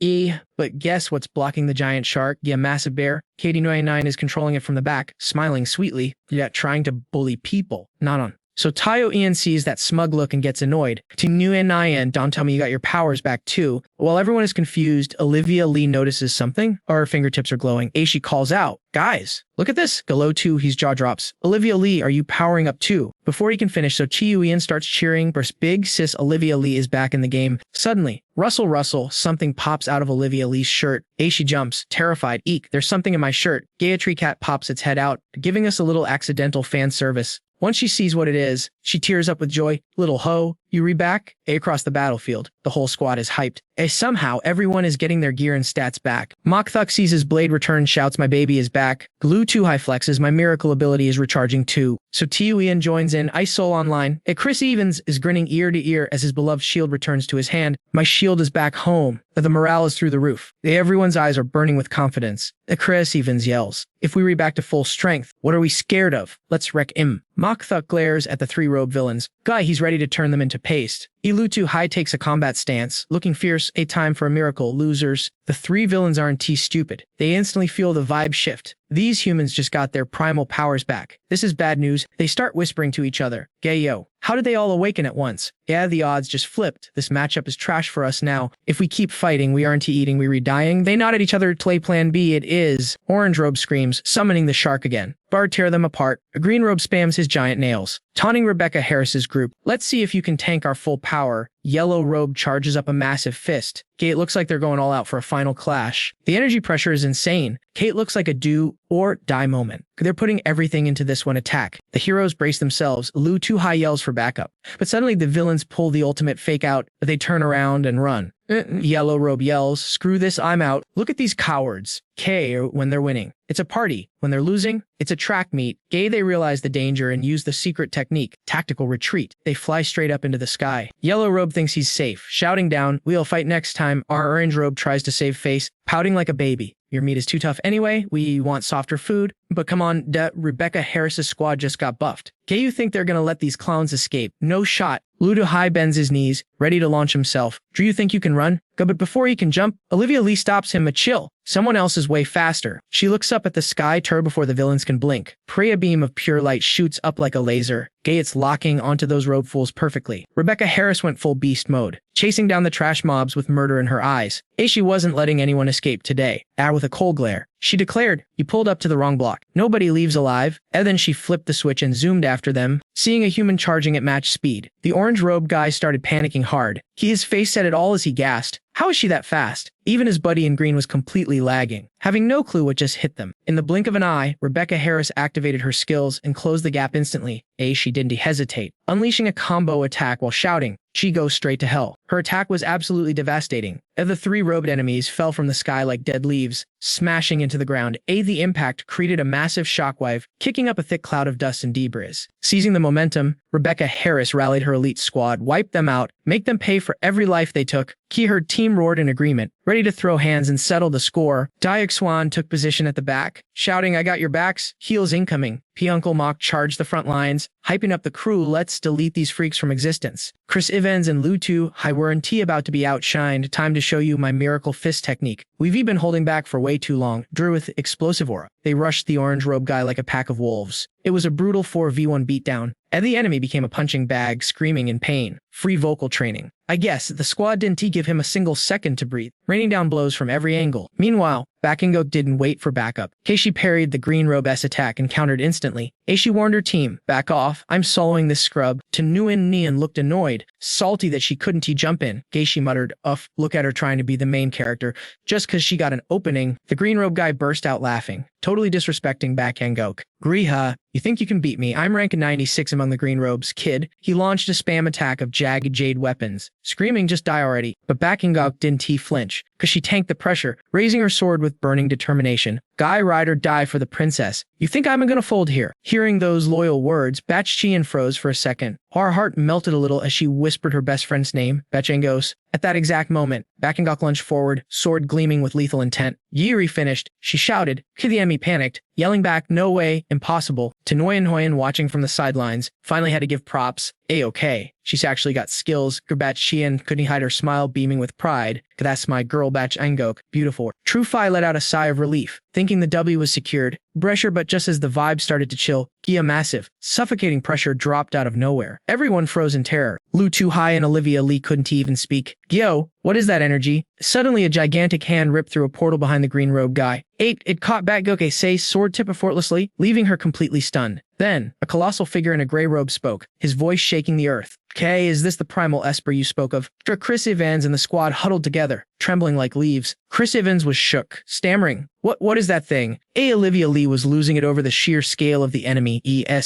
But guess what's blocking the giant shark? A massive bear. Katie 99 is controlling it from the back, smiling sweetly, yet trying to bully people. Not on. So Tayo Ian sees that smug look and gets annoyed. To Nguyen Nyan, don't tell me you got your powers back too. While everyone is confused, Olivia Lee notices something. Her fingertips are glowing. She calls out, guys, look at this. Galo 2, his jaw drops. Olivia Lee, are you powering up too? Before he can finish, so Chiyu Ian starts cheering. Burst big sis Olivia Lee is back in the game. Suddenly, Russell, something pops out of Olivia Lee's shirt. She jumps, terrified. Eek, there's something in my shirt. Gayatri Cat pops its head out, giving us a little accidental fan service. Once she sees what it is, she tears up with joy. Little ho, you re-back? Across the battlefield, the whole squad is hyped. Somehow, everyone is getting their gear and stats back. Mokthuk sees his blade return, shouts, my baby is back. Glue 2 high flexes, my miracle ability is recharging too. So Tiuian joins in, Ice Soul online. Chris Evans is grinning ear to ear as his beloved shield returns to his hand. My shield is back home. The morale is through the roof. Everyone's eyes are burning with confidence. Chris Evans yells, if we re-back to full strength, what are we scared of? Let's wreck him. Mokthuk glares at the 3 robe villains. Guy, he's ready to turn them into paste. Ilutu High takes a combat stance, looking fierce. A time for a miracle, losers. The 3 villains aren't stupid. They instantly feel the vibe shift. These humans just got their primal powers back. This is bad news. They start whispering to each other. Yo, how did they all awaken at once? The odds just flipped. This matchup is trash for us now. If we keep fighting, we aren't eating, we re-dying. They nod at each other to play plan B. It is. Orange Robe screams, summoning the shark again. Bard tear them apart. A Green Robe spams his giant nails, taunting Rebecca Harris's group. Let's see if you can tank our full power. Yellow Robe charges up a massive fist. Gay, it looks like they're going all out for a final clash. The energy pressure is insane. Kate looks like a do or die moment. They're putting everything into this one attack. The heroes brace themselves. Lu too high yells for backup. But suddenly the villains pull the ultimate fake out. They turn around and run. Yellow Robe yells, "Screw this, I'm out. Look at these cowards." K when they're winning. It's a party. When they're losing, it's a track meet. Gay, they realize the danger and use the secret technique, tactical retreat. They fly straight up into the sky. Yellow Robe thinks he's safe, shouting down, "We'll fight next time." Our Orange Robe tries to save face, pouting like a baby. "Your meat is too tough anyway. We want softer food." But come on, Rebecca Harris's squad just got buffed. Gay, you think they're gonna let these clowns escape? No shot. Ludo High bends his knees, ready to launch himself. "Drew, you think you can run?" Go, but before he can jump, Olivia Lee stops him. Chill. Someone else is way faster. She looks up at the sky turd before the villains can blink. Pray a beam of pure light shoots up like a laser. Gay, it's locking onto those robe fools perfectly. Rebecca Harris went full beast mode, chasing down the trash mobs with murder in her eyes. She wasn't letting anyone escape today. With a cold glare, she declared, "You pulled up to the wrong block. Nobody leaves alive." And then she flipped the switch and zoomed after them, seeing a human charging at match speed. The orange robe guy started panicking hard. His face said it all as he gasped. How is she that fast? Even his buddy in green was completely lagging, having no clue what just hit them. In the blink of an eye, Rebecca Harris activated her skills and closed the gap instantly. She didn't hesitate, unleashing a combo attack while shouting, "She goes straight to hell." Her attack was absolutely devastating. The three robed enemies fell from the sky like dead leaves, smashing into the ground. The impact created a massive shockwave, kicking up a thick cloud of dust and debris. Seizing the momentum, Rebecca Harris rallied her elite squad, wiped them out, make them pay for every life they took. Her team roared in agreement, ready to throw hands and settle the score. Diak Swan took position at the back, shouting, "I got your backs. Heels incoming." Uncle Mock charged the front lines, hyping up the crew. "Let's delete these freaks from existence." Chris Evans and Lutu High were in T about to be outshined. "Time to show you my miracle fist technique. We've been holding back for way too long." Drew with explosive aura. They rushed the orange robe guy like a pack of wolves. It was a brutal 4v1 beatdown, and the enemy became a punching bag, screaming in pain. Free vocal training. I guess the squad didn't give him a single second to breathe, raining down blows from every angle. Meanwhile, Bakingok didn't wait for backup. Keishi parried the green robe-s attack and countered instantly. She warned her team, "Back off, I'm soloing this scrub." To Nguyen Nian looked annoyed, salty that she couldn't jump in. Keishi muttered, "Uff, look at her trying to be the main character, just cause she got an opening." The green robe guy burst out laughing, totally disrespecting Bakingok. "Griha, you think you can beat me? I'm rank 96 among the green robes, kid." He launched a spam attack of jagged jade weapons, screaming, "Just die already." But Bakingok didn't flinch, cause she tanked the pressure, raising her sword with burning determination. "Guy, ride or die for the princess. You think I'm gonna fold here?" Hearing those loyal words, Batch Chien froze for a second. Her heart melted a little as she whispered her best friend's name, Bachengos. At that exact moment, Bakingok lunged forward, sword gleaming with lethal intent. Yuri finished. She shouted. The enemy panicked, yelling back, "No way, impossible." To Nguyen Hoyen watching from the sidelines, finally had to give props. Okay. She's actually got skills. Batch Chien couldn't hide her smile, beaming with pride. "That's my girl, Batch Angok. Beautiful." True Phi let out a sigh of relief, thinking the W was secured. Pressure, but just as the vibe started to chill, a massive, suffocating pressure dropped out of nowhere. Everyone froze in terror. Lu Too High and Olivia Lee couldn't even speak. "Gyo, what is that energy?" Suddenly, a gigantic hand ripped through a portal behind the green robe guy. It caught Batgoke Say's sword tip effortlessly, leaving her completely stunned. Then, a colossal figure in a gray robe spoke, his voice shaking the earth. Is this the primal Esper you spoke of?" Chris Evans and the squad huddled together, trembling like leaves. Chris Evans was shook, stammering, What is that thing?" Olivia Lee was losing it over the sheer scale of the enemy.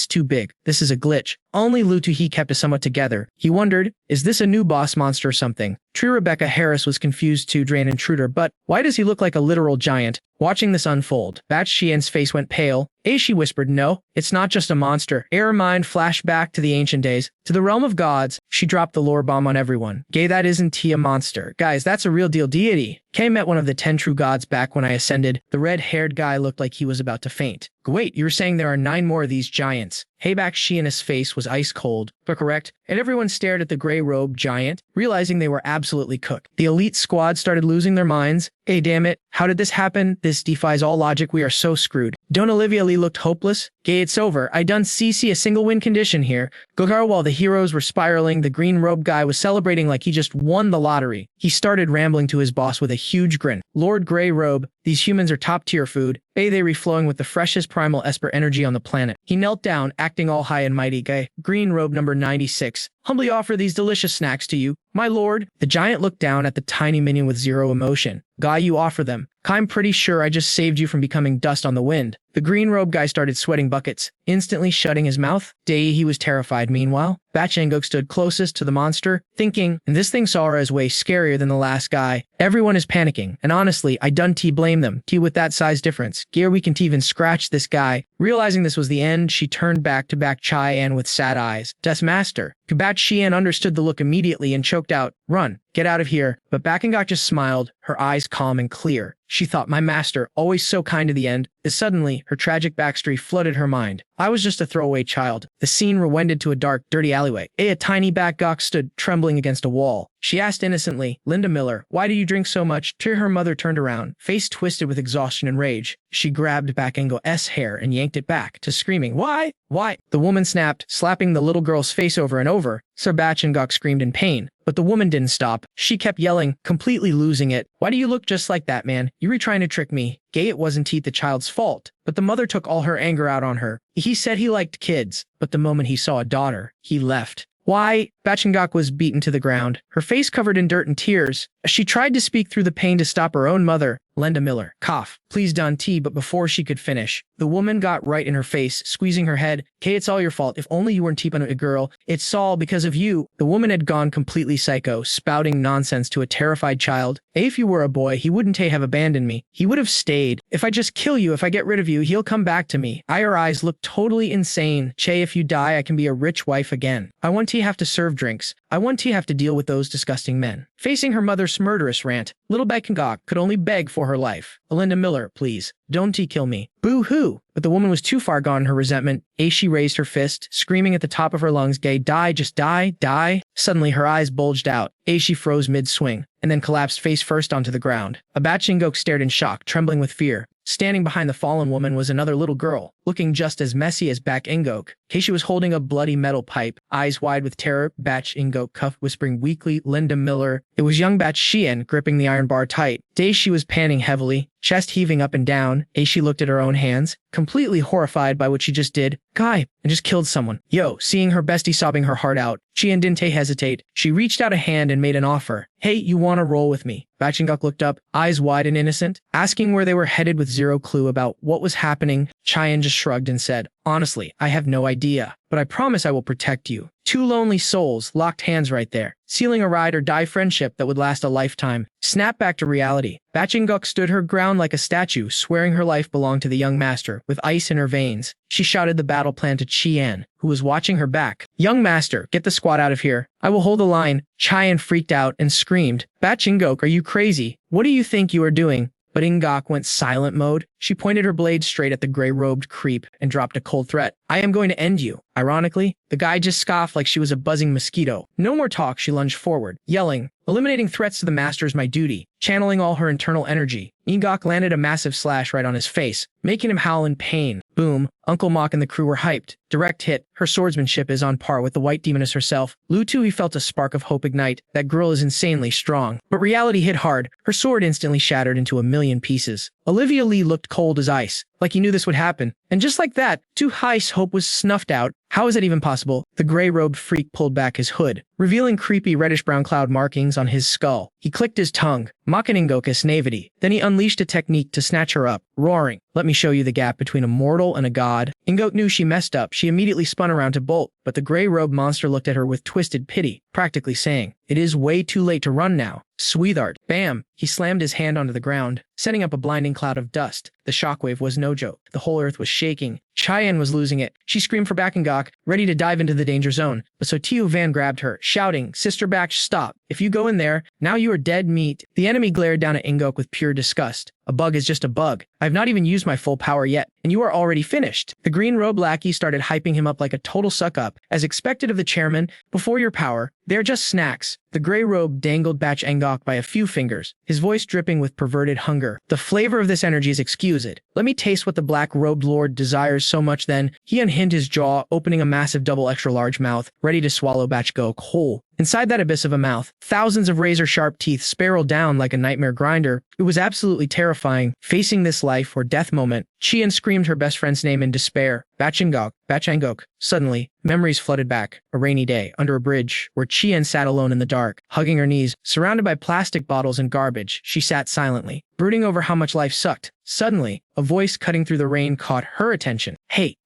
Too big. This is a glitch. Only Lutuhi kept it somewhat together. He wondered, is this a new boss monster or something? True Rebecca Harris was confused too, Drain Intruder, but why does he look like a literal giant? Watching this unfold, Batch Shien's face went pale. She whispered, "No, it's not just a monster." Her mind flashed back to the ancient days, to the realm of gods. She dropped the lore bomb on everyone. That isn't a monster. Guys, that's a real deal deity. Kay met one of the 10 true gods back when I ascended. The red-haired guy looked like he was about to faint. "Wait, you were saying there are 9 more of these giants?" Hayback Sheena's face was ice cold, but correct, and everyone stared at the gray-robed giant, realizing they were absolutely cooked. The elite squad started losing their minds. Damn it, how did this happen? This defies all logic, we are so screwed. Don't Olivia Lee looked hopeless? It's over, I done CC a single win condition here. Gogar, while the heroes were spiraling, the green-robed guy was celebrating like he just won the lottery. He started rambling to his boss with a huge grin. "Lord Grey Robe, These humans are top-tier food. They reflowing with the freshest primal esper energy on the planet. He knelt down, acting all high and mighty. Guy, green robe number 96. Humbly offer these delicious snacks to you, my lord. The giant looked down at the tiny minion with zero emotion. Guy, you offer them. I'm pretty sure I just saved you from becoming dust on the wind. The green robe guy started sweating buckets, instantly shutting his mouth. He was terrified. Meanwhile, Bachengok stood closest to the monster, thinking, and this thing saw her as way scarier than the last guy. Everyone is panicking, and honestly, I done blame them. With that size difference. Gear we can even scratch this guy. Realizing this was the end, she turned back to Chai-an with sad eyes. Des master. Kubat Xian understood the look immediately and choked out, run, get out of here. But Bakengok just smiled, her eyes calm and clear. She thought, my master, always so kind to the end. As suddenly, her tragic backstory flooded her mind. I was just a throwaway child. The scene rewended to a dark, dirty alleyway. A tiny Bakengok stood trembling against a wall. She asked innocently, Linda Miller, why do you drink so much? Her mother turned around, face twisted with exhaustion and rage. She grabbed Bakengok's hair and yanked it back to screaming, why? Why? The woman snapped, slapping the little girl's face over and over. Sir Bakengok screamed in pain. But the woman didn't stop. She kept yelling, completely losing it. Why do you look just like that, man? You were trying to trick me. Gay, it wasn't the child's fault. But the mother took all her anger out on her. He said he liked kids, but the moment he saw a daughter, he left. Why? Bachengok was beaten to the ground, her face covered in dirt and tears. She tried to speak through the pain to stop her own mother, Linda Miller. Cough. Please, Don T. But before she could finish, the woman got right in her face, squeezing her head. Kay, it's all your fault. If only you weren't keeping a girl. It's all because of you. The woman had gone completely psycho, spouting nonsense to a terrified child. If you were a boy, he wouldn't have abandoned me. He would have stayed. If I just kill you, if I get rid of you, he'll come back to me. Her eyes looked totally insane. Che, if you die, I can be a rich wife again. I want to have to serve drinks. I want to have to deal with those disgusting men. Facing her mother's murderous rant, little Bakengok could only beg for her life. Linda Miller, please, don't kill me. Boo-hoo. But the woman was too far gone in her resentment. She raised her fist, screaming at the top of her lungs, Gay, die, just die, die. Suddenly, her eyes bulged out. She froze mid-swing, and then collapsed face first onto the ground. Bachengok stared in shock, trembling with fear. Standing behind the fallen woman was another little girl, looking just as messy as Bakengok. She was holding a bloody metal pipe, eyes wide with terror. Bachengok cuffed, whispering weakly, Linda Miller. It was young Xian gripping the iron bar tight. She was panting heavily, chest heaving up and down. She looked at her own hands, completely horrified by what she just did. Guy, and just killed someone. Seeing her bestie sobbing her heart out, Xian didn't hesitate. She reached out a hand and made an offer. Hey, you wanna roll with me? Bachengok looked up, eyes wide and innocent, asking where they were headed with zero clue about what was happening. Xian just shrugged and said, honestly, I have no idea, but I promise I will protect you. Two lonely souls locked hands right there, sealing a ride or die friendship that would last a lifetime. Snap back to reality. Bachengok stood her ground like a statue, swearing her life belonged to the young master, with ice in her veins. She shouted the battle plan to Xian, who was watching her back. Young master, get the squad out of here. I will hold the line. Xian freaked out and screamed, Bachengok, are you crazy? What do you think you are doing? But Ingok went silent mode. She pointed her blade straight at the gray-robed creep and dropped a cold threat. I am going to end you. Ironically, the guy just scoffed like she was a buzzing mosquito. No more talk, she lunged forward, yelling, eliminating threats to the master is my duty. Channeling all her internal energy, Ingok landed a massive slash right on his face, making him howl in pain. Boom. Uncle Mock and the crew were hyped. Direct hit. Her swordsmanship is on par with the white demoness herself. Lu Tui felt a spark of hope ignite. That girl is insanely strong. But reality hit hard. Her sword instantly shattered into a million pieces. Olivia Lee looked cold as ice, like he knew this would happen. And just like that, Tu-Hi's hope was snuffed out. How is that even possible? The gray-robed freak pulled back his hood, revealing creepy reddish-brown cloud markings on his skull. He clicked his tongue, mocking Ingoka's naivety. Then he unleashed a technique to snatch her up, roaring, let me show you the gap between a mortal and a god. Ingok knew she messed up. She immediately spun around to bolt, but the gray-robed monster looked at her with twisted pity, practically saying, it is way too late to run now. Sweetheart. Bam! He slammed his hand onto the ground, setting up a blinding cloud of dust. The shockwave was no joke. The whole earth was shaking. Cheyenne was losing it. She screamed for Bakengok, ready to dive into the danger zone. But Sotiu Van grabbed her, shouting, Sister Baksh, stop. If you go in there, now you are dead meat. The enemy glared down at Ingok with pure disgust. A bug is just a bug. I've not even used my full power yet, and you are already finished. The green robe lackey started hyping him up like a total suck-up. As expected of the chairman, before your power, they're just snacks. The gray robe dangled Bach Engok by a few fingers, his voice dripping with perverted hunger. The flavor of this energy is exquisite. Let me taste what the black-robed lord desires so much. Then he unhinged his jaw, opening a massive double extra-large mouth, ready to swallow Bach Gok whole. Inside that abyss of a mouth, thousands of razor-sharp teeth spiraled down like a nightmare grinder. It was absolutely terrifying. Facing this life or death moment, Qian screamed her best friend's name in despair. Bachangok, Bachangok. Suddenly, memories flooded back. A rainy day, under a bridge, where Qian sat alone in the dark, hugging her knees, surrounded by plastic bottles and garbage. She sat silently, brooding over how much life sucked. Suddenly, a voice cutting through the rain caught her attention. Hey,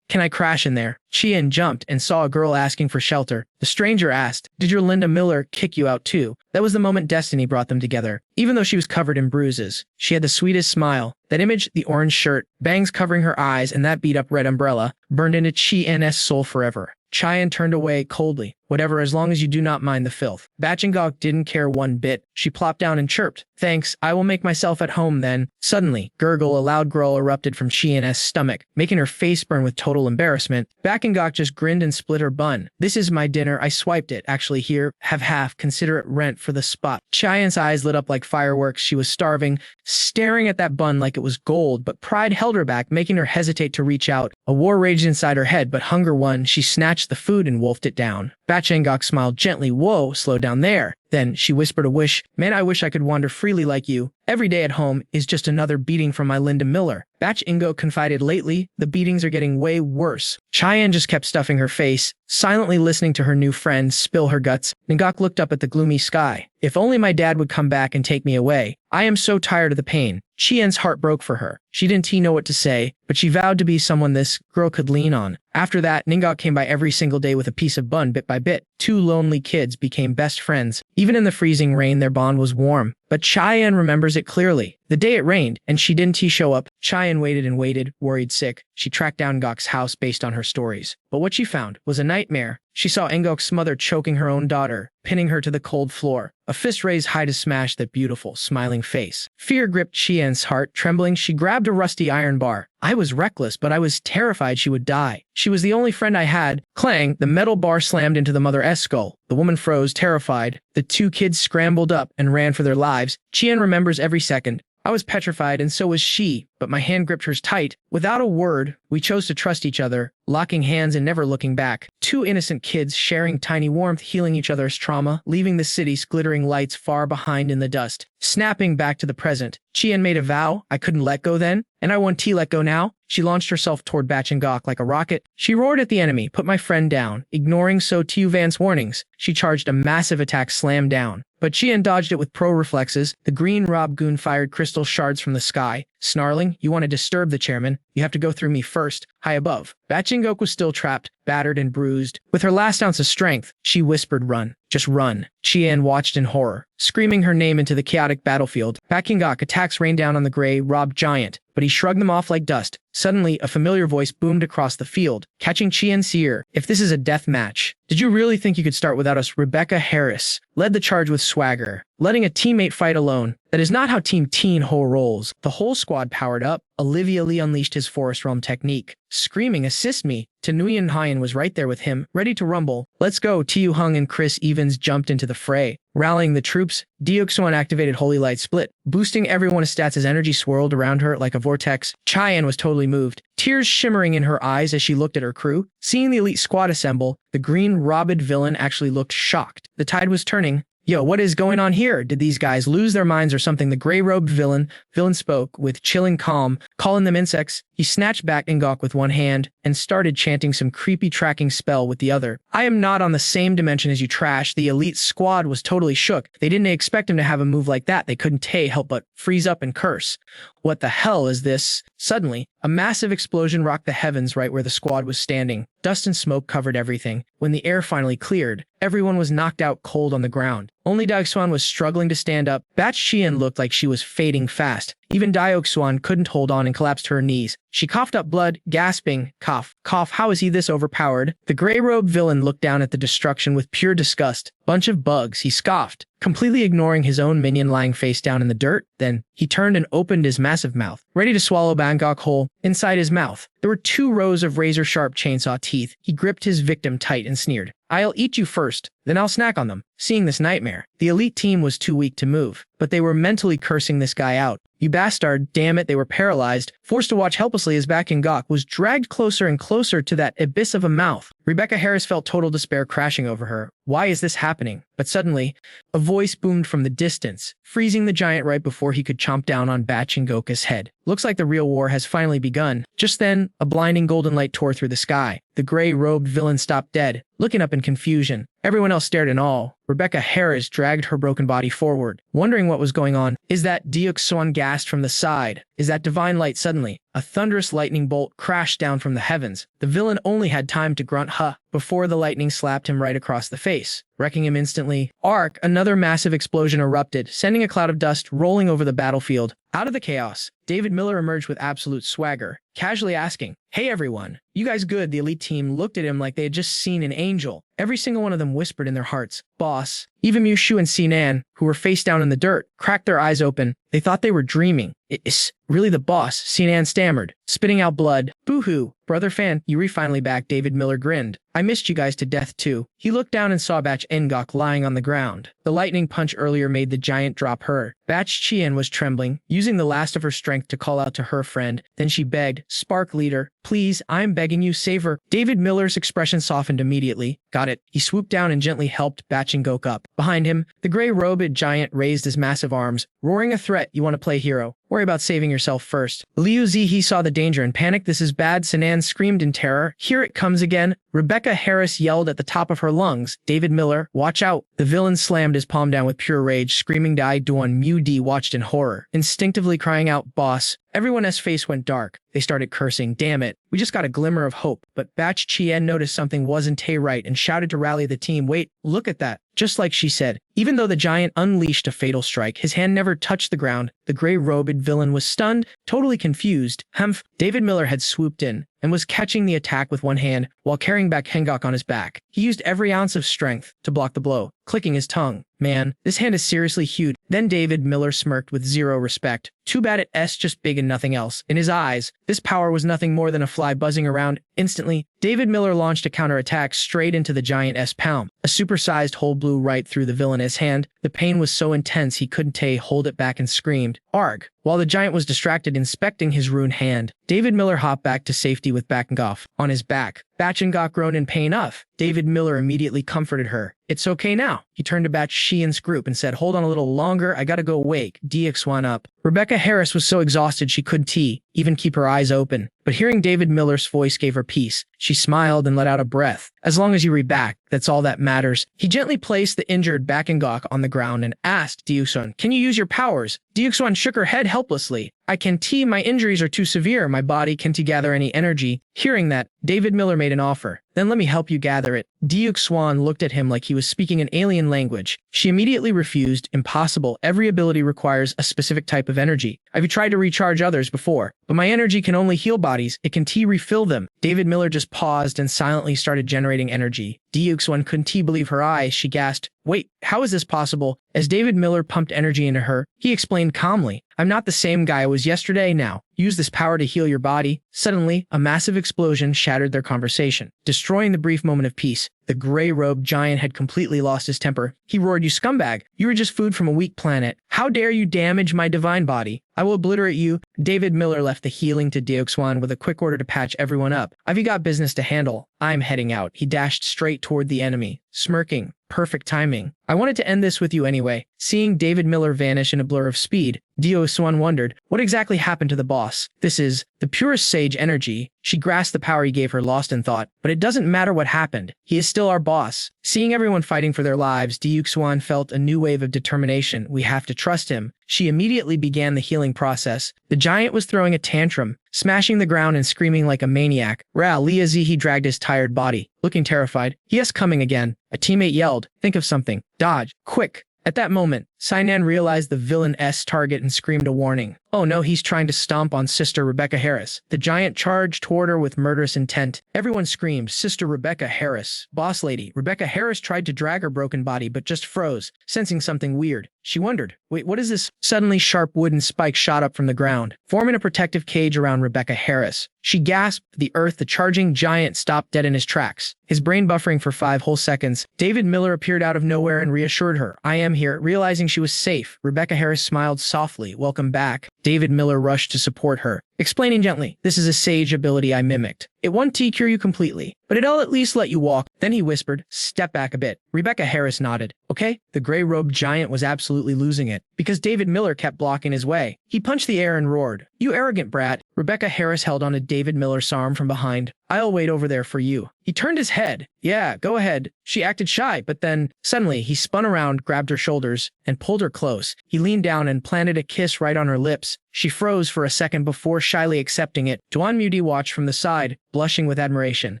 can I crash in there? Qian jumped and saw a girl asking for shelter. The stranger asked, did your Linda Miller kick you out too? That was the moment destiny brought them together. Even though she was covered in bruises, she had the sweetest smile. That image, the orange shirt, bangs covering her eyes, and that beat-up red umbrella, burned into Qian's soul forever. Qian turned away coldly. Whatever, as long as you do not mind the filth. Bachangok didn't care one bit. She plopped down and chirped. Thanks, I will make myself at home then. Suddenly, gurgle, a loud growl erupted from Qian's stomach, making her face burn with total embarrassment. Bachangok just grinned and split her bun. This is my dinner, I swiped it. Actually here, have half, consider it rent for the spot. Qian's eyes lit up like fireworks. She was starving, staring at that bun like it was gold, but pride held her back, making her hesitate to reach out. A war raged inside her head, but hunger won. She snatched the food and wolfed it down. Bachangok smiled gently. Whoa, slow down there. Then she whispered a wish. Man, I wish I could wander freely like you. Every day at home is just another beating from my Linda Miller. Bachangok confided, lately, the beatings are getting way worse. Qian just kept stuffing her face, silently listening to her new friend spill her guts. Ngok looked up at the gloomy sky. If only my dad would come back and take me away. I am so tired of the pain. Qian's heart broke for her. She didn't know what to say, but she vowed to be someone this girl could lean on. After that, Ngok came by every single day with a piece of bun bit by bit. Two lonely kids became best friends. Even in the freezing rain, their bond was warm. But Qian remembers it clearly. The day it rained, and she didn't show up. Qian waited and waited, worried sick. She tracked down Ngok's house based on her stories. But what she found was a nightmare. She saw Ngok's mother choking her own daughter, pinning her to the cold floor. A fist raised high to smash that beautiful, smiling face. Fear gripped Qian's heart. Trembling, she grabbed a rusty iron bar. I was reckless, but I was terrified she would die. She was the only friend I had. Clang, the metal bar slammed into the mother's skull. The woman froze, terrified. The two kids scrambled up and ran for their lives. Qian remembers every second. I was petrified, and so was she, but my hand gripped hers tight. Without a word, we chose to trust each other, locking hands and never looking back. Two innocent kids sharing tiny warmth, healing each other's trauma, leaving the city's glittering lights far behind in the dust. Snapping back to the present, Qian made a vow. I couldn't let go then, and I won't let go now. She launched herself toward Bachangok like a rocket. She roared at the enemy, put my friend down. Ignoring Van's warnings, she charged a massive attack, slammed down. But Qian dodged it with pro reflexes. The green Rob Goon fired crystal shards from the sky. Snarling, you want to disturb the chairman? You have to go through me first. High above. Bachangok was still trapped, battered and bruised. With her last ounce of strength, she whispered, run. Just run. Qian watched in horror, screaming her name into the chaotic battlefield. Bachangok attacks rained down on the gray, robbed giant, but he shrugged them off like dust. Suddenly, a familiar voice boomed across the field, catching Qian's ear. If this is a death match, did you really think you could start without us? Rebecca Harris led the charge with swagger, letting a teammate fight alone. That is not how Team Teen Ho rolls. The whole squad powered up. Olivia Lee unleashed his Forest Realm technique, screaming, assist me. Nguyen Hyen was right there with him, ready to rumble. Let's go. Tiu Hung and Chris Evans jumped into the fray, rallying the troops. Deoxuan activated Holy Light Split, boosting everyone's stats as energy swirled around her like a vortex. Qian was totally moved, tears shimmering in her eyes as she looked at her crew. Seeing the elite squad assemble, the green robbed villain actually looked shocked. The tide was turning. Yo, what is going on here? Did these guys lose their minds or something? The gray-robed villain spoke with chilling calm, calling them insects. He snatched back Ngok with one hand and started chanting some creepy tracking spell with the other. I am not on the same dimension as you, trash. The elite squad was totally shook. They didn't expect him to have a move like that. They couldn't help but freeze up and curse. What the hell is this? Suddenly, a massive explosion rocked the heavens right where the squad was standing. Dust and smoke covered everything. When the air finally cleared, everyone was knocked out cold on the ground. Only Daoxuan was struggling to stand up. Bat Qian looked like she was fading fast. Even Daoxuan couldn't hold on and collapsed to her knees. She coughed up blood, gasping, cough, cough. How is he this overpowered? The gray-robed villain looked down at the destruction with pure disgust. Bunch of bugs, he scoffed, completely ignoring his own minion lying face down in the dirt. Then, he turned and opened his massive mouth, ready to swallow Bangkok whole. Inside his mouth, there were 2 rows of razor-sharp chainsaw teeth. He gripped his victim tight and sneered. I'll eat you first, then I'll snack on them. Seeing this nightmare, the elite team was too weak to move. but they were mentally cursing this guy out. You bastard, damn it, they were paralyzed, forced to watch helplessly as Baek In-gok was dragged closer and closer to that abyss of a mouth. Rebecca Harris felt total despair crashing over her. Why is this happening? But suddenly, a voice boomed from the distance, freezing the giant right before he could chomp down on Baek In-gok's head. Looks like the real war has finally begun. Just then, a blinding golden light tore through the sky. The gray-robed villain stopped dead, looking up in confusion. Everyone else stared in awe. Rebecca Harris dragged her broken body forward, wondering what was going on. Is that Deok-swan gasped from the side? Is that divine light suddenly? A thunderous lightning bolt crashed down from the heavens. The villain only had time to grunt "huh" before the lightning slapped him right across the face, wrecking him instantly. Arc, another massive explosion erupted, sending a cloud of dust rolling over the battlefield. Out of the chaos, David Miller emerged with absolute swagger, casually asking, "Hey everyone, you guys good?" The elite team looked at him like they had just seen an angel. Every single one of them whispered in their hearts, "Boss." Even Mushu and Sinan, who were face down in the dirt, cracked their eyes open. They thought they were dreaming. "It's really the boss," Sinan stammered, spitting out blood. "Boo-hoo, brother fan, you're finally back," David Miller grinned. "I missed you guys to death too." He looked down and saw Baek In-gok lying on the ground. The lightning punch earlier made the giant drop her. Baek Chien was trembling, using the last of her strength to call out to her friend. Then she begged, "Spark leader, please, I'm begging you, save her." David Miller's expression softened immediately. "Got it." He swooped down and gently helped Baek In-gok up. Behind him, the gray-robed giant raised his massive arms, roaring a threat. "You want to play hero? Worry about saving yourself first." Liu Zihe saw the danger and panicked. "This is bad." Sinan screamed in terror. "Here it comes again." Rebecca Harris yelled at the top of her lungs, "David Miller, watch out." The villain slammed his palm down with pure rage, screaming. Dai Duan Mu Di watched in horror, instinctively crying out, "Boss." Everyone's face went dark. They started cursing. "Damn it, we just got a glimmer of hope." But Baek Chien noticed something wasn't right and shouted to rally the team. "Wait, look at that." Just like she said, even though the giant unleashed a fatal strike, his hand never touched the ground. The gray-robed villain was stunned, totally confused. Humph! David Miller had swooped in and was catching the attack with one hand while carrying Baek In-gok on his back. He used every ounce of strength to block the blow, clicking his tongue. "Man, this hand is seriously huge." Then David Miller smirked with zero respect. "Too bad it's just big and nothing else." In his eyes, this power was nothing more than a fly buzzing around. Instantly, David Miller launched a counterattack straight into the giant's palm. A supersized hole blew right through the villain's hand. The pain was so intense he couldn't hold it back and screamed, "Arg!" While the giant was distracted inspecting his ruined hand, David Miller hopped back to safety with Baek In-gok on his back. Baek In-gok groaned in pain. David Miller immediately comforted her. "It's okay now." He turned to Baek Chien's group and said, "Hold on a little longer, I gotta go wake Deok-swan up." Rebecca Harris was so exhausted she couldn't even keep her eyes open. But hearing David Miller's voice gave her peace. She smiled and let out a breath. "As long as you read back, that's all that matters." He gently placed the injured Baek In-gok on the ground and asked, "Deok-swan, can you use your powers?" Deok-swan shook her head helplessly. "I can't. My injuries are too severe. My body can't gather any energy." Hearing that, David Miller made an offer. "Then let me help you gather it." Deok-swan looked at him like he was speaking an alien language. She immediately refused. "Impossible. Every ability requires a specific type of energy. I've tried to recharge others before, but my energy can only heal bodies. It can refill them." David Miller just paused and silently started generating energy. Deok-swan couldn't believe her eyes. She gasped, "Wait, how is this possible?" As David Miller pumped energy into her, he explained calmly, "I'm not the same guy I was yesterday now. Use this power to heal your body." Suddenly, a massive explosion shattered their conversation, destroying the brief moment of peace. The gray-robed giant had completely lost his temper. He roared, "You scumbag! You were just food from a weak planet. How dare you damage my divine body? I will obliterate you." David Miller left the healing to Deok-swan with a quick order to patch everyone up. "I've got business to handle. I'm heading out." He dashed straight toward the enemy, smirking. Perfect timing. "I wanted to end this with you anyway." Seeing David Miller vanish in a blur of speed, Deok-swan wondered, what exactly happened to the boss? "This is the purest sage energy." She grasped the power he gave her, lost in thought. "But it doesn't matter what happened. He is still our boss." Seeing everyone fighting for their lives, Deok-swan felt a new wave of determination. "We have to trust him." She immediately began the healing process. The giant was throwing a tantrum, smashing the ground and screaming like a maniac. Liu Zihe dragged his tired body, looking terrified. "Yes, coming again." A teammate yelled, "Think of something. Dodge. Quick." At that moment, Sinan realized the villain's target and screamed a warning. "Oh no, he's trying to stomp on Sister Rebecca Harris." The giant charged toward her with murderous intent. Everyone screamed, "Sister Rebecca Harris." Boss lady, Rebecca Harris tried to drag her broken body but just froze, sensing something weird. She wondered, "Wait, what is this?" Suddenly, sharp wooden spikes shot up from the ground, forming a protective cage around Rebecca Harris. She gasped. The charging giant stopped dead in his tracks, his brain buffering for 5 whole seconds. David Miller appeared out of nowhere and reassured her, "I am here." Realizing she was safe. Rebecca Harris smiled softly. Welcome back. David Miller rushed to support her, explaining gently, this is a sage ability I mimicked. It won't cure you completely, but it'll at least let you walk. Then he whispered, step back a bit. Rebecca Harris nodded. Okay? The gray-robed giant was absolutely losing it, because David Miller kept blocking his way. He punched the air and roared, you arrogant brat. Rebecca Harris held onto David Miller's arm from behind. I'll wait over there for you. He turned his head. Yeah, go ahead. She acted shy, but then, suddenly, he spun around, grabbed her shoulders, and pulled her close. He leaned down and planted a kiss right on her lips. She froze for a second before shyly accepting it. Duan Muti watched from the side, blushing with admiration.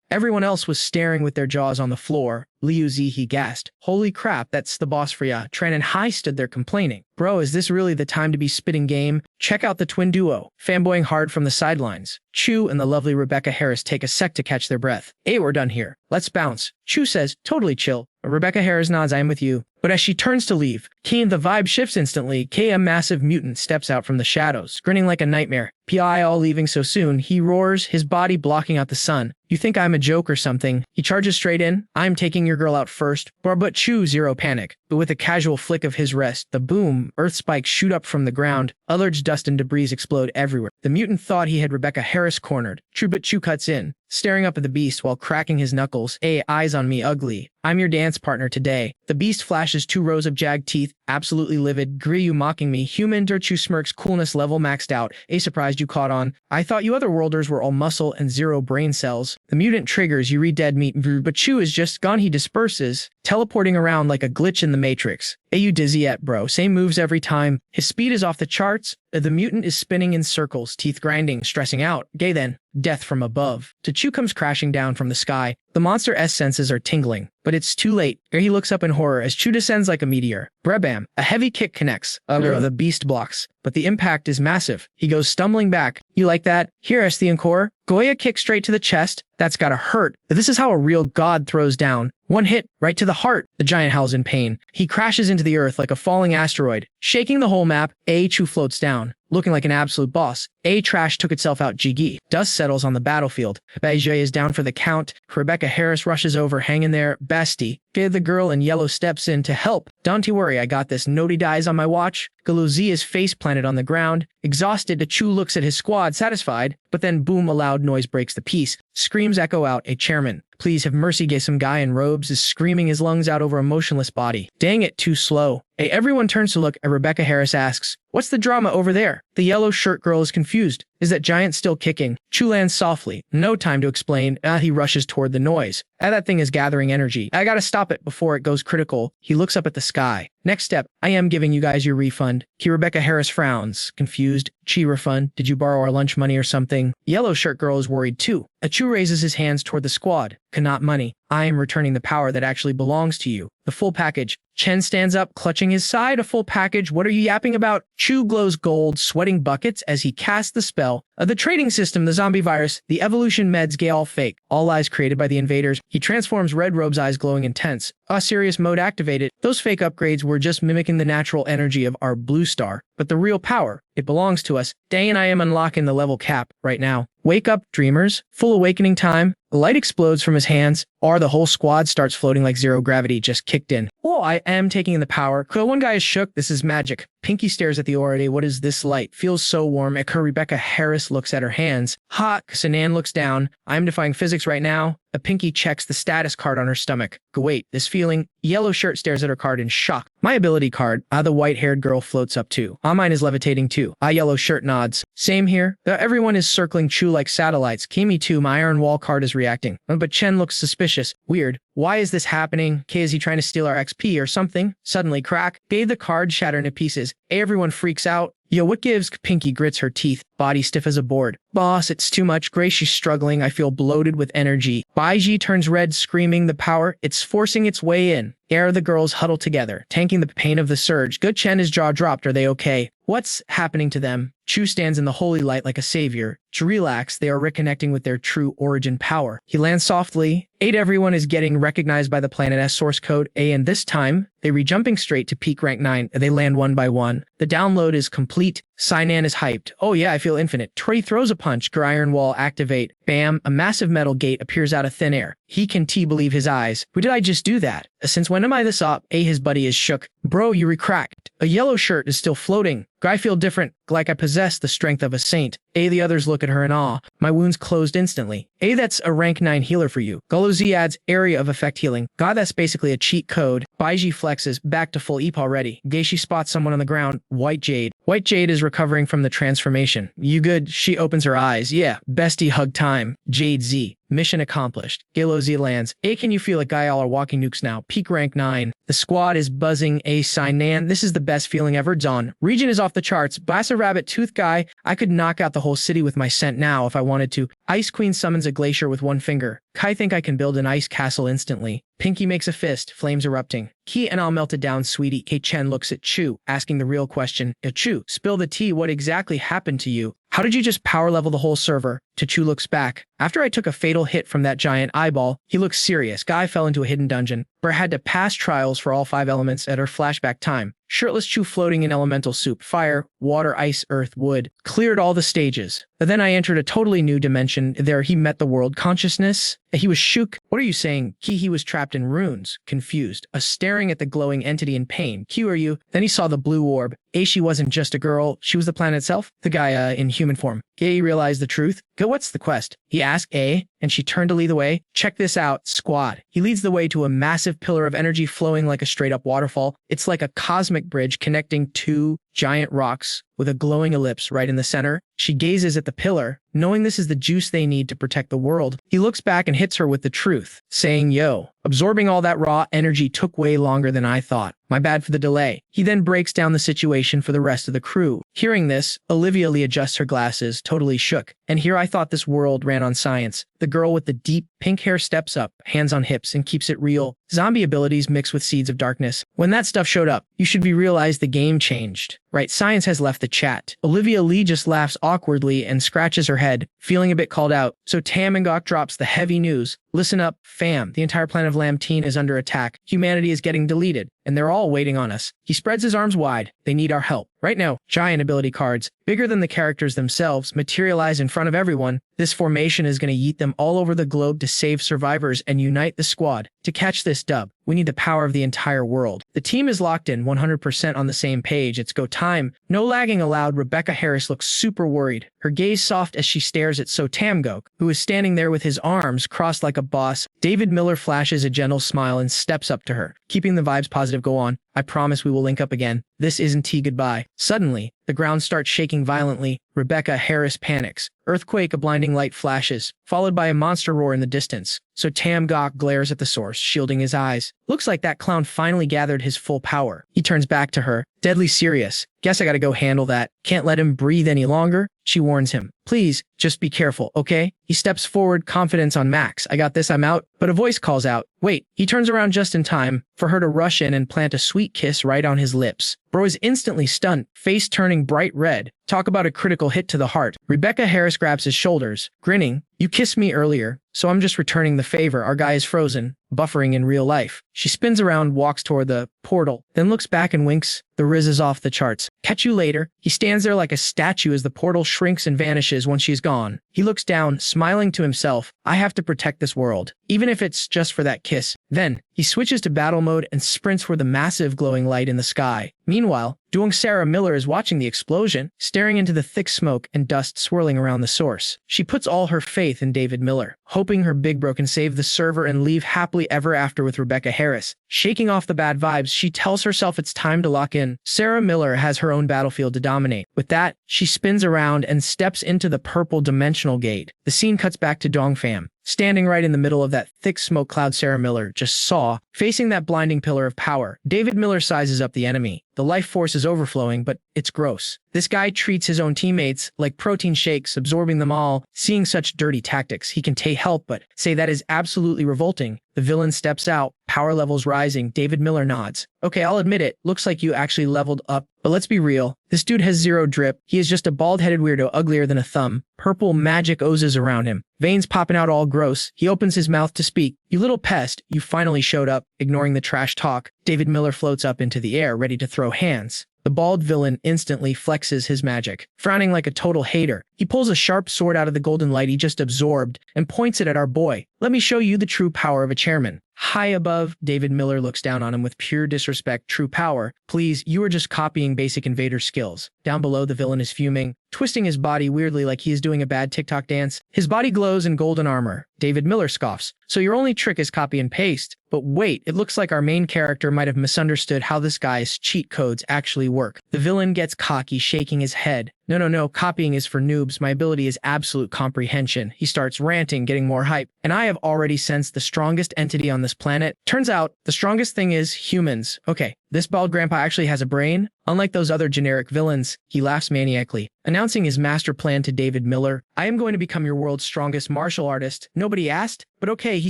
Everyone else was staring with their jaws on the floor. Liu Zihe gasped. Holy crap, that's the boss for ya. Tran and Hai stood there complaining. Bro, is this really the time to be spitting game? Check out the twin duo, fanboying hard from the sidelines. Chu and the lovely Rebecca Harris take a sec to catch their breath. Hey, we're done here. Let's bounce. Chu says, totally chill. Rebecca Harris nods, I am with you. But as she turns to leave, the vibe shifts instantly. A massive mutant steps out from the shadows, grinning like a nightmare. Pi all leaving so soon, he roars, his body blocking out the sun. You think I'm a joke or something? He charges straight in. I'm taking your girl out first. But Chu, zero panic. But with a casual flick of his wrist, the boom, earth spikes shoot up from the ground. Large dust and debris explode everywhere. The mutant thought he had Rebecca Harris cornered. But Chu cuts in, staring up at the beast while cracking his knuckles. Hey, eyes on me, ugly. I'm your dance partner today. The beast flashes 2 rows of jagged teeth, absolutely livid. You mocking me. Human. Chu smirks, coolness level maxed out. Surprised you caught on. I thought you otherworlders were all muscle and 0 brain cells. The mutant triggers, you read dead meat, but Chu is just gone. He disperses, teleporting around like a glitch in the Matrix. You dizzy yet, bro? Same moves every time. His speed is off the charts. The mutant is spinning in circles, teeth grinding, stressing out. Gay then. Death from above. Chu comes crashing down from the sky. The monster S senses are tingling, but it's too late. He looks up in horror as Chu descends like a meteor. Brebam. A heavy kick connects. The beast blocks, but the impact is massive. He goes stumbling back. You like that? Here, the encore. Goya kick straight to the chest. That's gotta hurt. This is how a real god throws down. One hit, right to the heart. The giant howls in pain. He crashes into the earth like a falling asteroid, shaking the whole map. Chu floats down, looking like an absolute boss. Trash took itself out. Jiggy. Dust settles on the battlefield. Beijing is down for the count. Rebecca Harris rushes over, hanging there. Bestie. The girl in yellow steps in to help. Don't you worry, I got this. Noti dies on my watch. Galuzi is face planted on the ground. Exhausted, Chu looks at his squad, satisfied, but then boom, a loud noise breaks the peace. Screams echo out. A chairman. Please have mercy. Some guy in robes is screaming his lungs out over a motionless body. Dang it, too slow. Everyone turns to look at Rebecca Harris asks, what's the drama over there? The yellow shirt girl is confused. Is that giant still kicking? Chu lands softly. No time to explain. He rushes toward the noise. That thing is gathering energy. I gotta stop it before it goes critical. He looks up at the sky. Next step, I am giving you guys your refund. Rebecca Harris frowns, confused. Chi refund, did you borrow our lunch money or something? Yellow shirt girl is worried too. Chu raises his hands toward the squad. Cannot money. I am returning the power that actually belongs to you. The full package. Chen stands up, clutching his side. A full package? What are you yapping about? Chu glows gold, sweating buckets as he casts the spell. The trading system, the zombie virus, the evolution meds, gay all fake. All lies created by the invaders. He transforms Red Robe's eyes glowing intense. Serious mode activated. Those fake upgrades were just mimicking the natural energy of our blue star. But the real power, it belongs to us. Day and I am unlocking the level cap right now. Wake up, dreamers. Full awakening time. The light explodes from his hands, or the whole squad starts floating like zero gravity just kicked in. Oh, I am taking in the power. One guy is shook. This is magic. Pinky stares at the aura. What is this light? Feels so warm. Rebecca Harris looks at her hands. Hot. Sanan looks down. I'm defying physics right now. A Pinky checks the status card on her stomach. Wait, this feeling. Yellow shirt stares at her card in shock. My ability card. The white-haired girl floats up too. Mine is levitating too. Yellow shirt nods. Same here. Everyone is circling Chu like satellites. Kimi too. My iron wall card is reacting. But Chen looks suspicious. Weird. Why is this happening? Is he trying to steal our XP or something? Suddenly, crack. The card shatter into pieces. Everyone freaks out. Yo, what gives? Pinky grits her teeth, body stiff as a board. Boss, it's too much. Grace, she's struggling. I feel bloated with energy. Baiji turns red, screaming the power. It's forcing its way in. The girls huddle together, tanking the pain of the surge. Good Chen, his jaw dropped. Are they okay? What's happening to them? Chu stands in the holy light like a savior. To relax, they are reconnecting with their true origin power. He lands softly. Everyone is getting recognized by the Planet S source code A, and this time, they re-jumping straight to peak rank 9. They land one by one. The download is complete. Sainan is hyped. Oh yeah, I feel infinite. Trey throws a punch. Iron wall activate. Bam, a massive metal gate appears out of thin air. He can believe his eyes. Who did I just do that? Since when am I this up? His buddy is shook. Bro, you recracked. A yellow shirt is still floating. I feel different, like I possess the strength of a saint. The others look at her in awe. My wounds closed instantly. That's a rank 9 healer for you. Golo Z adds area of effect healing. God, that's basically a cheat code. Baiji flexes, back to full EP already. Geishi spots someone on the ground. White Jade. White Jade is recovering from the transformation. You good? She opens her eyes. Yeah, bestie hug time. Jade Z. Mission accomplished. Galo Z lands. Can you feel it? Guy, all are walking nukes now. Peak rank 9. The squad is buzzing. Sainan. This is the best feeling ever. Dawn. Region is off the charts. Blast a rabbit tooth guy. I could knock out the whole city with my scent now if I wanted to. Ice Queen summons a glacier with one finger. Kai think I can build an ice castle instantly. Pinky makes a fist, flames erupting. Ki and I'll melt it down, sweetie. Chen looks at Chu, asking the real question. Chu, spill the tea. What exactly happened to you? How did you just power level the whole server? Chu looks back. After I took a fatal hit from that giant eyeball, he looks serious. Guy fell into a hidden dungeon. Bur had to pass trials for all 5 elements at her flashback time. Shirtless Chu floating in elemental soup, fire, water, ice, earth, wood. Cleared all the stages. But then I entered a totally new dimension. There he met the world consciousness. He was shook. What are you saying? He was trapped in runes, confused, staring at the glowing entity in pain. Q, are you? Then he saw the blue orb. She wasn't just a girl, she was the planet itself. The guy in human form. He realized the truth. Go, what's the quest? He asked and she turned to lead the way. Check this out, squad. He leads the way to a massive pillar of energy flowing like a straight up waterfall. It's like a cosmic bridge connecting 2 giant rocks with a glowing ellipse right in the center. She gazes at the pillar, knowing this is the juice they need to protect the world. He looks back and hits her with the truth, saying, yo, absorbing all that raw energy took way longer than I thought. My bad for the delay. He then breaks down the situation for the rest of the crew. Hearing this, Olivia Lee adjusts her glasses, totally shook. And here I thought this world ran on science. The girl with the deep pink hair steps up, hands on hips, and keeps it real. Zombie abilities mixed with seeds of darkness. When that stuff showed up, you should be realized the game changed. Right, science has left the chat. Olivia Lee just laughs awkwardly and scratches her head, feeling a bit called out. So Tam and Gok drops the heavy news. Listen up, fam. The entire planet of Lamteen is under attack. Humanity is getting deleted, and they're all waiting on us. He spreads his arms wide. They need our help. Right now, giant ability cards, bigger than the characters themselves, materialize in front of everyone. This formation is going to yeet them all over the globe to save survivors and unite the squad. To catch this dub, we need the power of the entire world. The team is locked in 100% on the same page. It's go time. No lagging allowed. Rebecca Harris looks super worried. Her gaze soft as she stares at So Tamgok, who is standing there with his arms crossed like a boss. David Miller flashes a gentle smile and steps up to her, keeping the vibes positive. Go on. I promise we will link up again. This isn't tea goodbye. Suddenly, the ground starts shaking violently. Rebecca Harris panics. Earthquake, a blinding light flashes, followed by a monster roar in the distance. So Tam Gok glares at the source, shielding his eyes. Looks like that clown finally gathered his full power. He turns back to her, deadly serious. Guess I gotta go handle that. Can't let him breathe any longer. She warns him. Please, just be careful, okay? He steps forward, confidence on max. I got this, I'm out. But a voice calls out. Wait. He turns around just in time for her to rush in and plant a sweet kiss right on his lips. Bro is instantly stunned, face turning bright red. Talk about a critical hit to the heart. Rebecca Harris grabs his shoulders, grinning. You kissed me earlier, so I'm just returning the favor. Our guy is frozen, buffering in real life. She spins around, walks toward the portal, then looks back and winks. The riz is off the charts. Catch you later. He stands there like a statue as the portal shrinks and vanishes when she's gone. He looks down, smiling to himself. I have to protect this world, even if it's just for that kiss. Then, he switches to battle mode and sprints for the massive glowing light in the sky. Meanwhile, Doong Sarah Miller is watching the explosion, staring into the thick smoke and dust swirling around the source. She puts all her faith in David Miller, hoping her big bro can save the server and leave happily ever after with Rebecca Harris. Shaking off the bad vibes, she tells herself it's time to lock in. Sarah Miller has her own battlefield to dominate. With that, she spins around and steps into the purple dimensional gate. The scene cuts back to Dongfam. Standing right in the middle of that thick smoke cloud Sarah Miller just saw, facing that blinding pillar of power. David Miller sizes up the enemy. The life force is overflowing, but it's gross. This guy treats his own teammates like protein shakes, absorbing them all. Seeing such dirty tactics, he can take help, but say that is absolutely revolting. The villain steps out, power levels rising. David Miller nods. Okay, I'll admit it, looks like you actually leveled up, but let's be real. This dude has zero drip. He is just a bald-headed weirdo uglier than a thumb. Purple magic oozes around him. Veins popping out all gross. He opens his mouth to speak. You little pest, you finally showed up. Ignoring the trash talk, David Miller floats up into the air, ready to throw hands. The bald villain instantly flexes his magic. Frowning like a total hater, he pulls a sharp sword out of the golden light he just absorbed and points it at our boy. Let me show you the true power of a chairman. High above, David Miller looks down on him with pure disrespect. True power? Please, you are just copying basic invader skills. Down below, the villain is fuming, twisting his body weirdly like he is doing a bad TikTok dance. His body glows in golden armor. David Miller scoffs. So your only trick is copy and paste? But wait, it looks like our main character might have misunderstood how this guy's cheat codes actually work. The villain gets cocky, shaking his head. No, copying is for noobs. My ability is absolute comprehension. He starts ranting, getting more hype. And I have already sensed the strongest entity on this planet. Turns out, the strongest thing is humans. Okay, this bald grandpa actually has a brain. Unlike those other generic villains, he laughs maniacally, announcing his master plan to David Miller. I am going to become your world's strongest martial artist. Nobody asked, but okay, he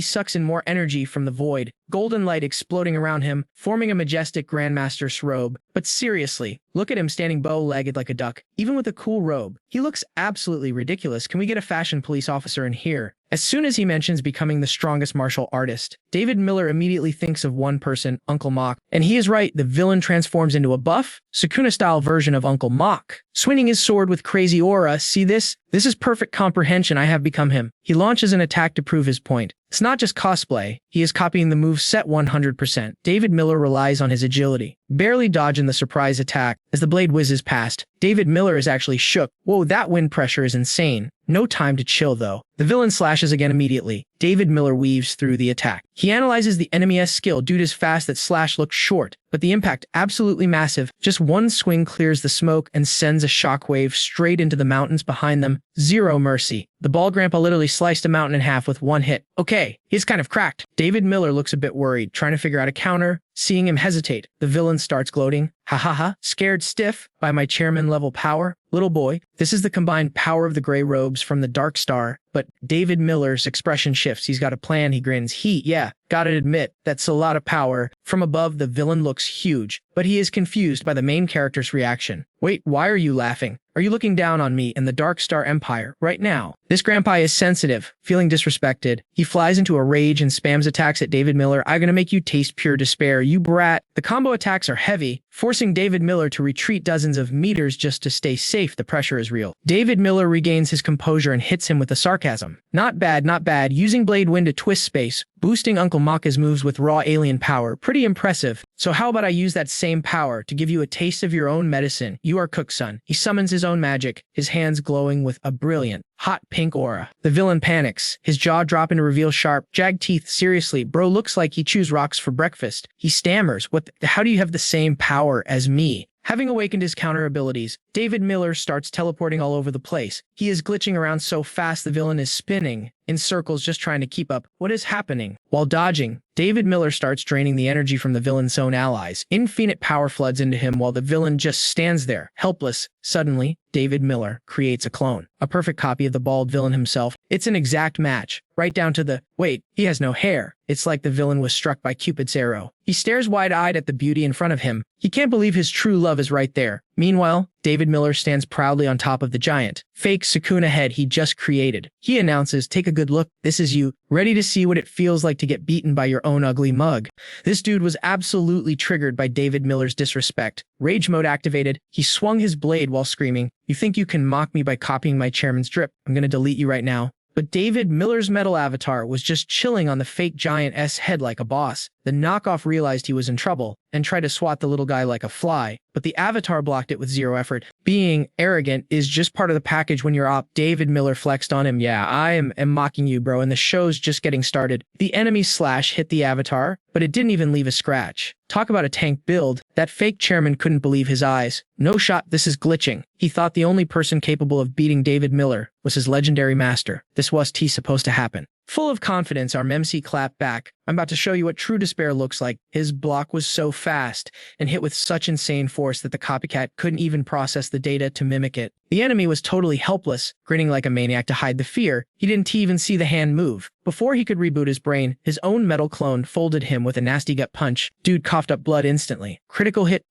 sucks in more energy from the void. Golden light exploding around him, forming a majestic grandmaster's robe. But seriously, look at him standing bow-legged like a duck. Even with a cool robe, he looks absolutely ridiculous. Can we get a fashion police officer in here? As soon as he mentions becoming the strongest martial artist, David Miller immediately thinks of one person, Uncle Mock. And he is right, the villain transforms into a buff, Sukuna-style version of Uncle Mock. Swinging his sword with crazy aura, see this? This is perfect comprehension. I have become him. He launches an attack to prove his point. It's not just cosplay, he is copying the move set 100%. David Miller relies on his agility, barely dodging the surprise attack. As the blade whizzes past, David Miller is actually shook. Whoa, that wind pressure is insane. No time to chill though. The villain slashes again immediately. David Miller weaves through the attack. He analyzes the enemy's skill. Dude is fast, that slash looks short, but the impact absolutely massive. Just one swing clears the smoke and sends a shockwave straight into the mountains behind them. Zero mercy. The bald grandpa literally sliced a mountain in half with one hit. Okay, he's kind of cracked. David Miller looks a bit worried, trying to figure out a counter. Seeing him hesitate, the villain starts gloating. Ha ha ha, scared stiff by my chairman level power? Little boy, this is the combined power of the gray robes from the Dark Star. But David Miller's expression shifts. He's got a plan. He grins. Yeah, gotta admit, that's a lot of power. From above, the villain looks huge, but he is confused by the main character's reaction. Wait, why are you laughing? Are you looking down on me and the Dark Star Empire right now? This grandpa is sensitive, feeling disrespected. He flies into a rage and spams attacks at David Miller. I'm gonna make you taste pure despair, you brat. The combo attacks are heavy, forcing David Miller to retreat dozens of meters just to stay safe. The pressure is real. David Miller regains his composure and hits him with a sarcasm. Not bad, using Blade Wind to twist space, boosting Uncle Maka's moves with raw alien power. Pretty impressive. So how about I use that same power to give you a taste of your own medicine? You are cooked, son. He summons his own magic, his hands glowing with a brilliant, hot pink aura. The villain panics, his jaw dropping to reveal sharp, jagged teeth. Seriously, bro looks like he chews rocks for breakfast. He stammers, how do you have the same power as me? Having awakened his counter abilities, David Miller starts teleporting all over the place. He is glitching around so fast the villain is spinning in circles just trying to keep up. What is happening? While dodging, David Miller starts draining the energy from the villain's own allies. Infinite power floods into him while the villain just stands there, helpless. Suddenly, David Miller creates a clone, a perfect copy of the bald villain himself. It's an exact match, right down to the, wait, he has no hair. It's like the villain was struck by Cupid's arrow. He stares wide-eyed at the beauty in front of him. He can't believe his true love is right there. Meanwhile, David Miller stands proudly on top of the giant, fake Sukuna head he just created. He announces, take a good look, this is you, ready to see what it feels like to get beaten by your own ugly mug. This dude was absolutely triggered by David Miller's disrespect. Rage mode activated, he swung his blade while screaming, you think you can mock me by copying my chairman's drip? I'm gonna delete you right now. But David Miller's metal avatar was just chilling on the fake giant's head like a boss. The knockoff realized he was in trouble and tried to swat the little guy like a fly, but the avatar blocked it with zero effort. Being arrogant is just part of the package when you're op. David Miller flexed on him. Yeah, I am mocking you, bro, and the show's just getting started. The enemy slash hit the avatar, but it didn't even leave a scratch. Talk about a tank build. That fake chairman couldn't believe his eyes. No shot, this is glitching. He thought the only person capable of beating David Miller was his legendary master. This was supposed to happen. Full of confidence, our MC clapped back. I'm about to show you what true despair looks like. His block was so fast and hit with such insane force that the copycat couldn't even process the data to mimic it. The enemy was totally helpless, grinning like a maniac to hide the fear. He didn't even see the hand move. Before he could reboot his brain, his own metal clone folded him with a nasty gut punch. Dude coughed up blood instantly. Critical hit,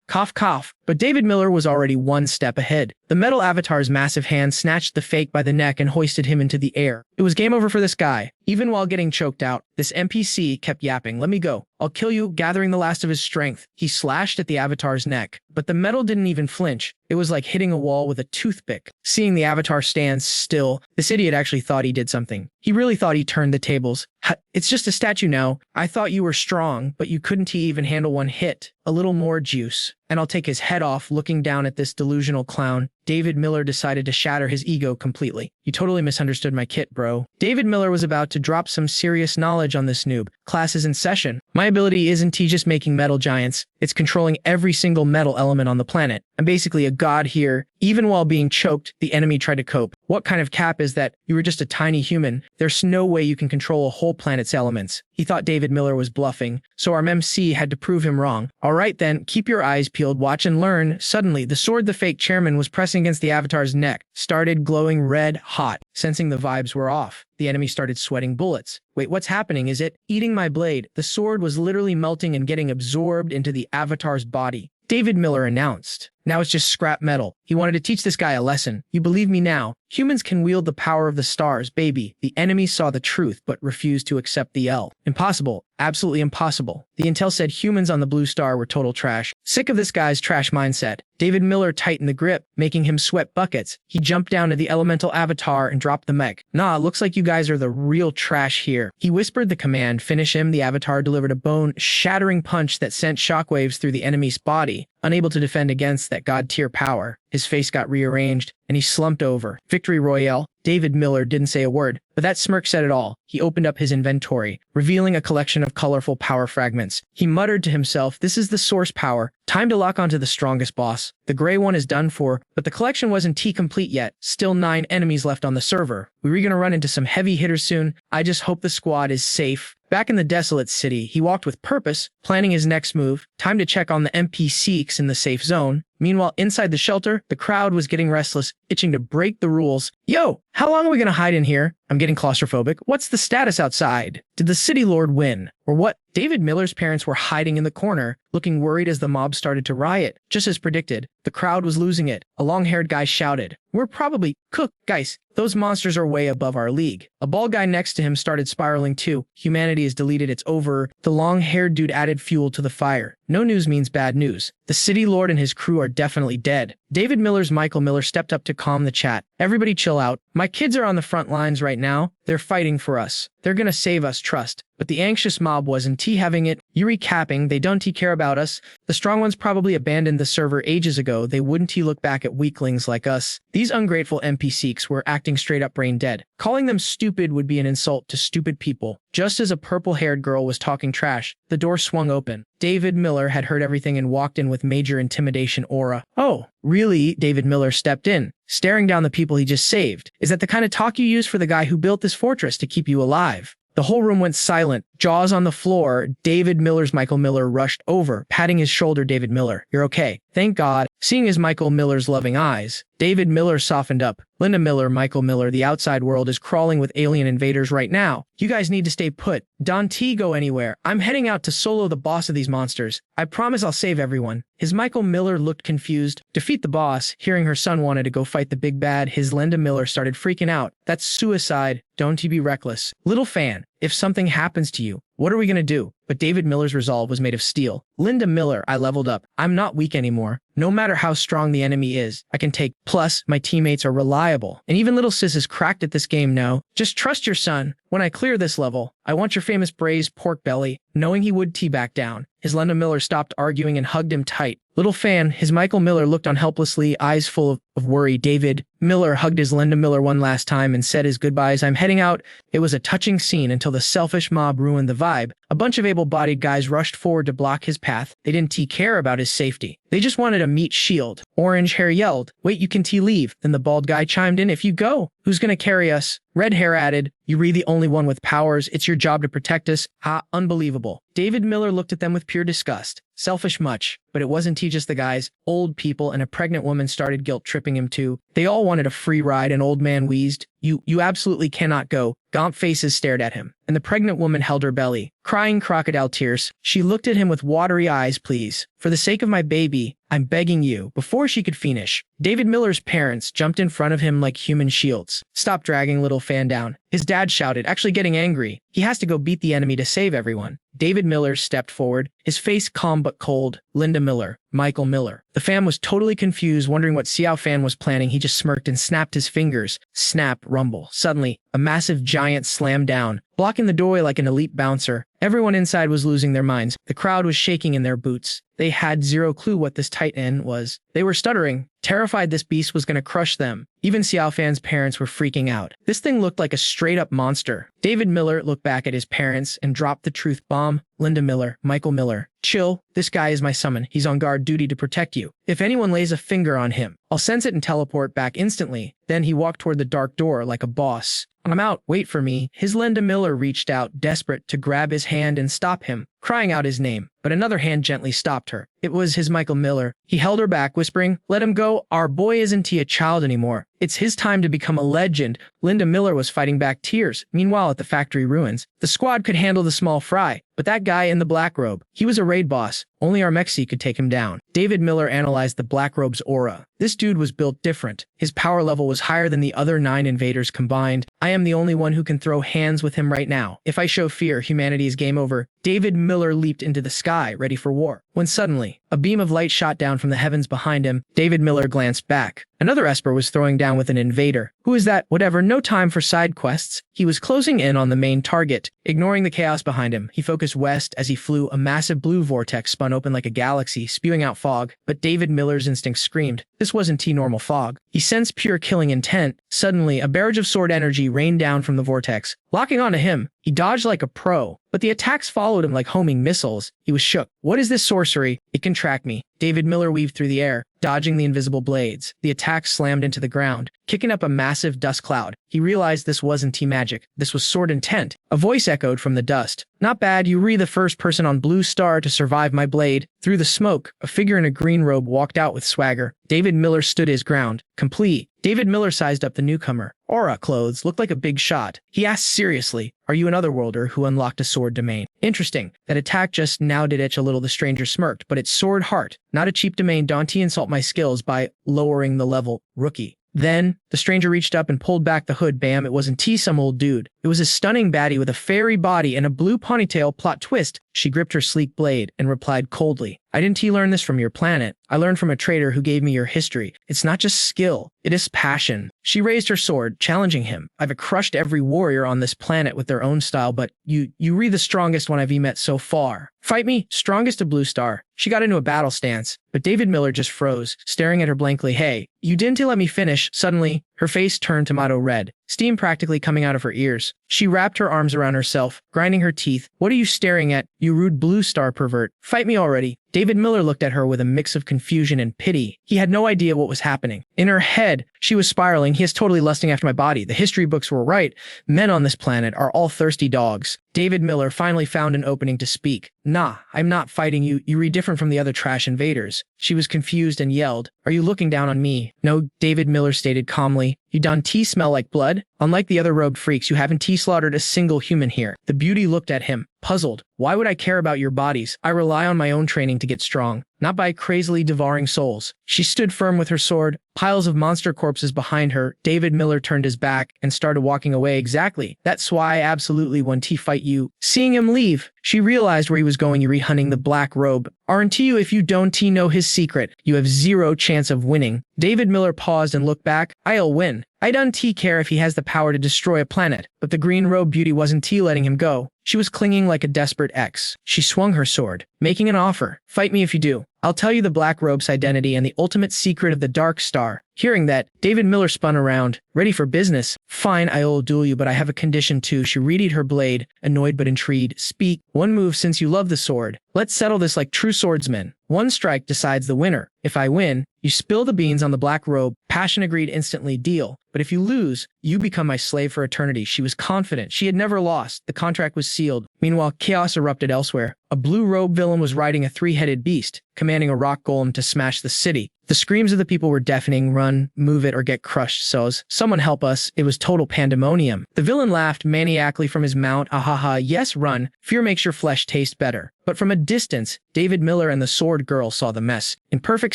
cough, cough. But David Miller was already one step ahead. The metal avatar's massive hand snatched the fake by the neck and hoisted him into the air. It was game over for this guy. Even while getting choked out, this NPC kept yapping, let me go. I'll kill you." Gathering the last of his strength, he slashed at the avatar's neck. But the metal didn't even flinch. It was like hitting a wall with a toothpick. Seeing the avatar stand still, this idiot actually thought he did something. He really thought he turned the tables. "It's just a statue now. I thought you were strong, but you couldn't even handle one hit. A little more juice, and I'll take his head off." Looking down at this delusional clown, David Miller decided to shatter his ego completely. "You totally misunderstood my kit, bro." David Miller was about to drop some serious knowledge on this noob. "Class is in session. My ability isn't just making metal giants. It's controlling every single metal element on the planet. I'm basically a god here." Even while being choked, the enemy tried to cope. "What kind of cap is that? You were just a tiny human. There's no way you can control a whole planet's elements." He thought David Miller was bluffing, so our MC had to prove him wrong. "All right then, keep your eyes peeled, watch and learn." Suddenly, the sword the fake chairman was pressing against the avatar's neck started glowing red hot. Sensing the vibes were off, the enemy started sweating bullets. "Wait, what's happening? Is it eating my blade?" The sword was literally melting and getting absorbed into the avatar's body. David Miller announced, "Now it's just scrap metal." He wanted to teach this guy a lesson. "You believe me now? Humans can wield the power of the stars, baby." The enemy saw the truth, but refused to accept the L. "Impossible. Absolutely impossible." The intel said humans on the blue star were total trash. Sick of this guy's trash mindset, David Miller tightened the grip, making him sweat buckets. He jumped down to the elemental avatar and dropped the mech. "Nah, looks like you guys are the real trash here." He whispered the command, "Finish him." The avatar delivered a bone-shattering punch that sent shockwaves through the enemy's body. Unable to defend against that god-tier power, his face got rearranged, and he slumped over. "Victory royale." David Miller didn't say a word, but that smirk said it all. He opened up his inventory, revealing a collection of colorful power fragments. He muttered to himself, "This is the source power. Time to lock onto the strongest boss. The gray one is done for." But the collection wasn't complete yet. Still 9 enemies left on the server. We were gonna run into some heavy hitters soon. I just hope the squad is safe. Back in the desolate city, he walked with purpose, planning his next move. Time to check on the NPCs in the safe zone. Meanwhile, inside the shelter, the crowd was getting restless, itching to break the rules. "Yo, how long are we gonna hide in here? I'm getting claustrophobic. What's the status outside? Did the city lord win? Or what?" David Miller's parents were hiding in the corner, looking worried as the mob started to riot. Just as predicted, the crowd was losing it. A long-haired guy shouted, "We're probably cooked, guys. Those monsters are way above our league." A bald guy next to him started spiraling too. "Humanity is deleted, it's over." The long-haired dude added fuel to the fire. "No news means bad news. The city lord and his crew are definitely dead." David Miller's Michael Miller stepped up to calm the chat. "Everybody chill out. My kids are on the front lines right now. They're fighting for us. They're gonna save us, trust." But the anxious mob wasn't having it. "You recapping, they don't care about us. The strong ones probably abandoned the server ages ago. They wouldn't look back at weaklings like us." These ungrateful NPCs were acting straight up brain dead. Calling them stupid would be an insult to stupid people. Just as a purple-haired girl was talking trash, the door swung open. David Miller had heard everything and walked in with major intimidation aura. "Oh, really?" David Miller stepped in, staring down the people he just saved. "Is that the kind of talk you use for the guy who built this fortress to keep you alive?" The whole room went silent, jaws on the floor. David Miller's Michael Miller rushed over, patting his shoulder. "David Miller, you're okay. Thank God." Seeing his Michael Miller's loving eyes, David Miller softened up. "Linda Miller, Michael Miller, the outside world is crawling with alien invaders right now. You guys need to stay put. Don't go anywhere. I'm heading out to solo the boss of these monsters. I promise I'll save everyone." His Michael Miller looked confused. Defeat the boss. Hearing her son wanted to go fight the big bad, his Linda Miller started freaking out. "That's suicide. Don't be reckless. Little fan, if something happens to you, what are we gonna do?" But David Miller's resolve was made of steel. "Linda Miller, I leveled up. I'm not weak anymore. No matter how strong the enemy is, I can take. Plus, my teammates are reliable. And even little sis is cracked at this game now. Just trust your son. When I clear this level, I want your famous braised pork belly." Knowing he would back down, his Linda Miller stopped arguing and hugged him tight. Little fan, his Michael Miller looked on helplessly, eyes full of worry. David Miller hugged his Linda Miller one last time and said his goodbyes. "I'm heading out." It was a touching scene until the selfish mob ruined the vibe. A bunch of able-bodied guys rushed forward to block his path. They didn't care about his safety. They just wanted a meat shield. Orange hair yelled, "Wait, you can leave." Then the bald guy chimed in, "If you go, who's gonna carry us?" Red hair added, "You're the only one with powers. It's your job to protect us." "Ah, unbelievable." David Miller looked at them with pure disgust. Selfish much, but it wasn't just the guys. Old people and a pregnant woman started guilt-tripping him too. They all wanted a free ride. An old man wheezed, You absolutely cannot go. Gaunt faces stared at him, and the pregnant woman held her belly, crying crocodile tears. She looked at him with watery eyes. Please, for the sake of my baby, I'm begging you. Before she could finish, David Miller's parents jumped in front of him like human shields. Stop dragging little fan down, his dad shouted, actually getting angry. He has to go beat the enemy to save everyone. David Miller stepped forward, his face calm but cold. Linda Miller, Michael Miller. The fam was totally confused, wondering what Xiao fan was planning. He just smirked and snapped his fingers. Snap, rumble. Suddenly, a massive giant slammed down, blocking the doorway like an elite bouncer. Everyone inside was losing their minds. The crowd was shaking in their boots. They had zero clue what this titan was. They were stuttering, terrified this beast was going to crush them. Even Xiao Fan's parents were freaking out. This thing looked like a straight-up monster. David Miller looked back at his parents and dropped the truth bomb. Linda Miller, Michael Miller. Chill, this guy is my summon. He's on guard duty to protect you. If anyone lays a finger on him, I'll sense it and teleport back instantly. Then he walked toward the dark door like a boss. I'm out, wait for me. His Linda Miller reached out, desperate, to grab his hand and stop him, crying out his name. But another hand gently stopped her. It was his Michael Miller. He held her back, whispering, let him go. Our boy isn't he a child anymore. It's his time to become a legend. Linda Miller was fighting back tears. Meanwhile, at the factory ruins, the squad could handle the small fry. But that guy in the black robe, he was a raid boss. Only our Mexi could take him down. David Miller analyzed the black robe's aura. This dude was built different. His power level was higher than the other 9 invaders combined. I am the only one who can throw hands with him right now. If I show fear, humanity is game over. David Miller leaped into the sky, ready for war. When suddenly, a beam of light shot down from the heavens behind him. David Miller glanced back. Another Esper was throwing down with an invader. Who is that? Whatever, no time for side quests. He was closing in on the main target. Ignoring the chaos behind him, he focused west as he flew. A massive blue vortex spun open like a galaxy, spewing out fog. But David Miller's instinct screamed. This wasn't normal fog. He sensed pure killing intent. Suddenly, a barrage of sword energy rained down from the vortex, locking onto him. He dodged like a pro, but the attacks followed him like homing missiles. He was shook. What is this sorcery? It can track me. David Miller weaved through the air, dodging the invisible blades. The attack slammed into the ground, kicking up a massive dust cloud. He realized this wasn't T-magic. This was sword intent. A voice echoed from the dust. Not bad, you re the first person on Blue Star to survive my blade. Through the smoke, a figure in a green robe walked out with swagger. David Miller stood his ground. Complete. David Miller sized up the newcomer. Aura clothes looked like a big shot. He asked seriously, are you an otherworlder who unlocked a sword domain? Interesting. That attack just now did itch a little. The stranger smirked, but it's sword heart, not a cheap domain. Don't insult my skills by lowering the level, rookie. Then, the stranger reached up and pulled back the hood. Bam, it wasn't some old dude. It was a stunning baddie with a fairy body and a blue ponytail. Plot twist. She gripped her sleek blade and replied coldly, I didn't learn this from your planet. I learned from a traitor who gave me your history. It's not just skill, it is passion. She raised her sword, challenging him. I've crushed every warrior on this planet with their own style, but you re the strongest one I've met so far. Fight me, strongest of Blue Star. She got into a battle stance, but David Miller just froze, staring at her blankly. Hey, you didn't let me finish. Suddenly, her face turned tomato red, steam practically coming out of her ears. She wrapped her arms around herself, grinding her teeth. What are you staring at, you rude Blue Star pervert? Fight me already. David Miller looked at her with a mix of confusion and pity. He had no idea what was happening. In her head, she was spiraling. He is totally lusting after my body. The history books were right. Men on this planet are all thirsty dogs. David Miller finally found an opening to speak. Nah, I'm not fighting you. You read different from the other trash invaders. She was confused and yelled, are you looking down on me? No, David Miller stated calmly. You done smell like blood? Unlike the other robed freaks, you haven't slaughtered a single human here. The beauty looked at him, puzzled. Why would I care about your bodies? I rely on my own training to get strong, not by crazily devouring souls. She stood firm with her sword, piles of monster corpses behind her. David Miller turned his back and started walking away. Exactly. That's why I absolutely want to fight you. Seeing him leave, she realized where he was going. You hunting the black robe. Aren't you? If you don't know his secret, you have zero chance of winning. David Miller paused and looked back. I'll win. I don't care if he has the power to destroy a planet, but the green robe beauty wasn't letting him go. She was clinging like a desperate ex. She swung her sword, making an offer. Fight me if you do. I'll tell you the black robe's identity and the ultimate secret of the Dark Star. Hearing that, David Miller spun around, ready for business. Fine, I'll duel you, but I have a condition too. She readied her blade, annoyed but intrigued. Speak. One move since you love the sword. Let's settle this like true swordsmen. One strike decides the winner. If I win, you spill the beans on the black robe. Passion agreed instantly. Deal. But if you lose, you become my slave for eternity. She was confident. She had never lost. The contract was sealed. Meanwhile, chaos erupted elsewhere. A blue robe villain was riding a 3-headed beast, commanding a rock golem to smash the city. The screams of the people were deafening. Run, move it, or get crushed. Someone help us. It was total pandemonium. The villain laughed maniacally from his mount. Ahaha, yes, run. Fear makes your flesh taste better. But from a distance, David Miller and the sword girl saw the mess. In perfect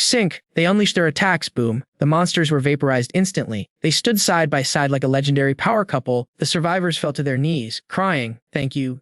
sync, they unleashed their attacks. Boom. The monsters were vaporized instantly. They stood side by side like a legendary power couple. The survivors fell to their knees, crying, thank you,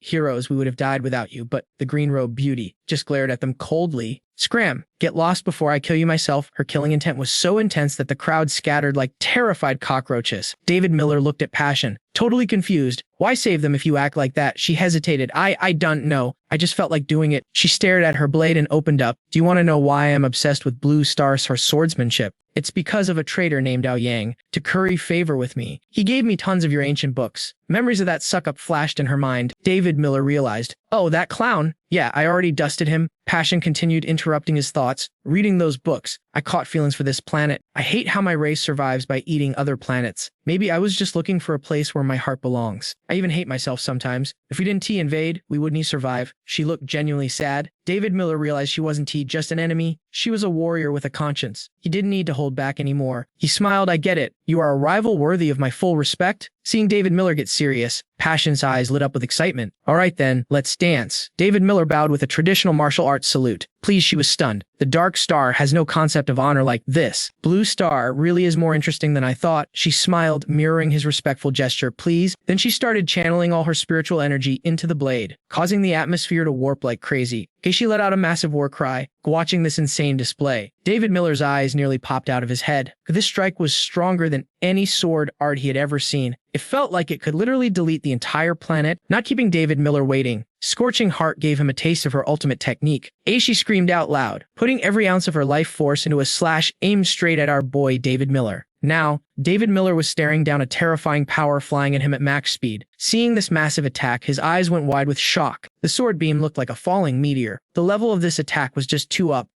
heroes, we would have died without you. But the green-robed beauty just glared at them coldly. Scram, get lost before I kill you myself. Her killing intent was so intense that the crowd scattered like terrified cockroaches. David Miller looked at Passion, totally confused. Why save them if you act like that? She hesitated. I don't know. I just felt like doing it. She stared at her blade and opened up. Do you want to know why I'm obsessed with Blue Star's swordsmanship? It's because of a traitor named Ao Yang to curry favor with me. He gave me tons of your ancient books. Memories of that suck-up flashed in her mind. David Miller realized, oh, that clown? Yeah, I already dusted him. Passion continued, interrupting his thoughts. Reading those books, I caught feelings for this planet. I hate how my race survives by eating other planets. Maybe I was just looking for a place where my heart belongs. I even hate myself sometimes. If we didn't invade, we wouldn't survive. She looked genuinely sad. David Miller realized she wasn't just an enemy. She was a warrior with a conscience. He didn't need to hold back anymore. He smiled. I get it. You are a rival worthy of my full respect. Seeing David Miller get serious, Passion's eyes lit up with excitement. All right then, let's dance. David Miller bowed with a traditional martial arts salute. Please, she was stunned. The Dark Star has no concept of honor like this. Blue Star really is more interesting than I thought. She smiled, mirroring his respectful gesture. Please. Then she started channeling all her spiritual energy into the blade, causing the atmosphere to warp like crazy. She let out a massive war cry, watching this insane display. David Miller's eyes nearly popped out of his head. This strike was stronger than any sword art he had ever seen. It felt like it could literally delete the entire planet, not keeping David Miller waiting. Scorching Heart gave him a taste of her ultimate technique. She screamed out loud, putting every ounce of her life force into a slash aimed straight at our boy David Miller. Now, David Miller was staring down a terrifying power flying at him at max speed. Seeing this massive attack, his eyes went wide with shock. The sword beam looked like a falling meteor. The level of this attack was just too up.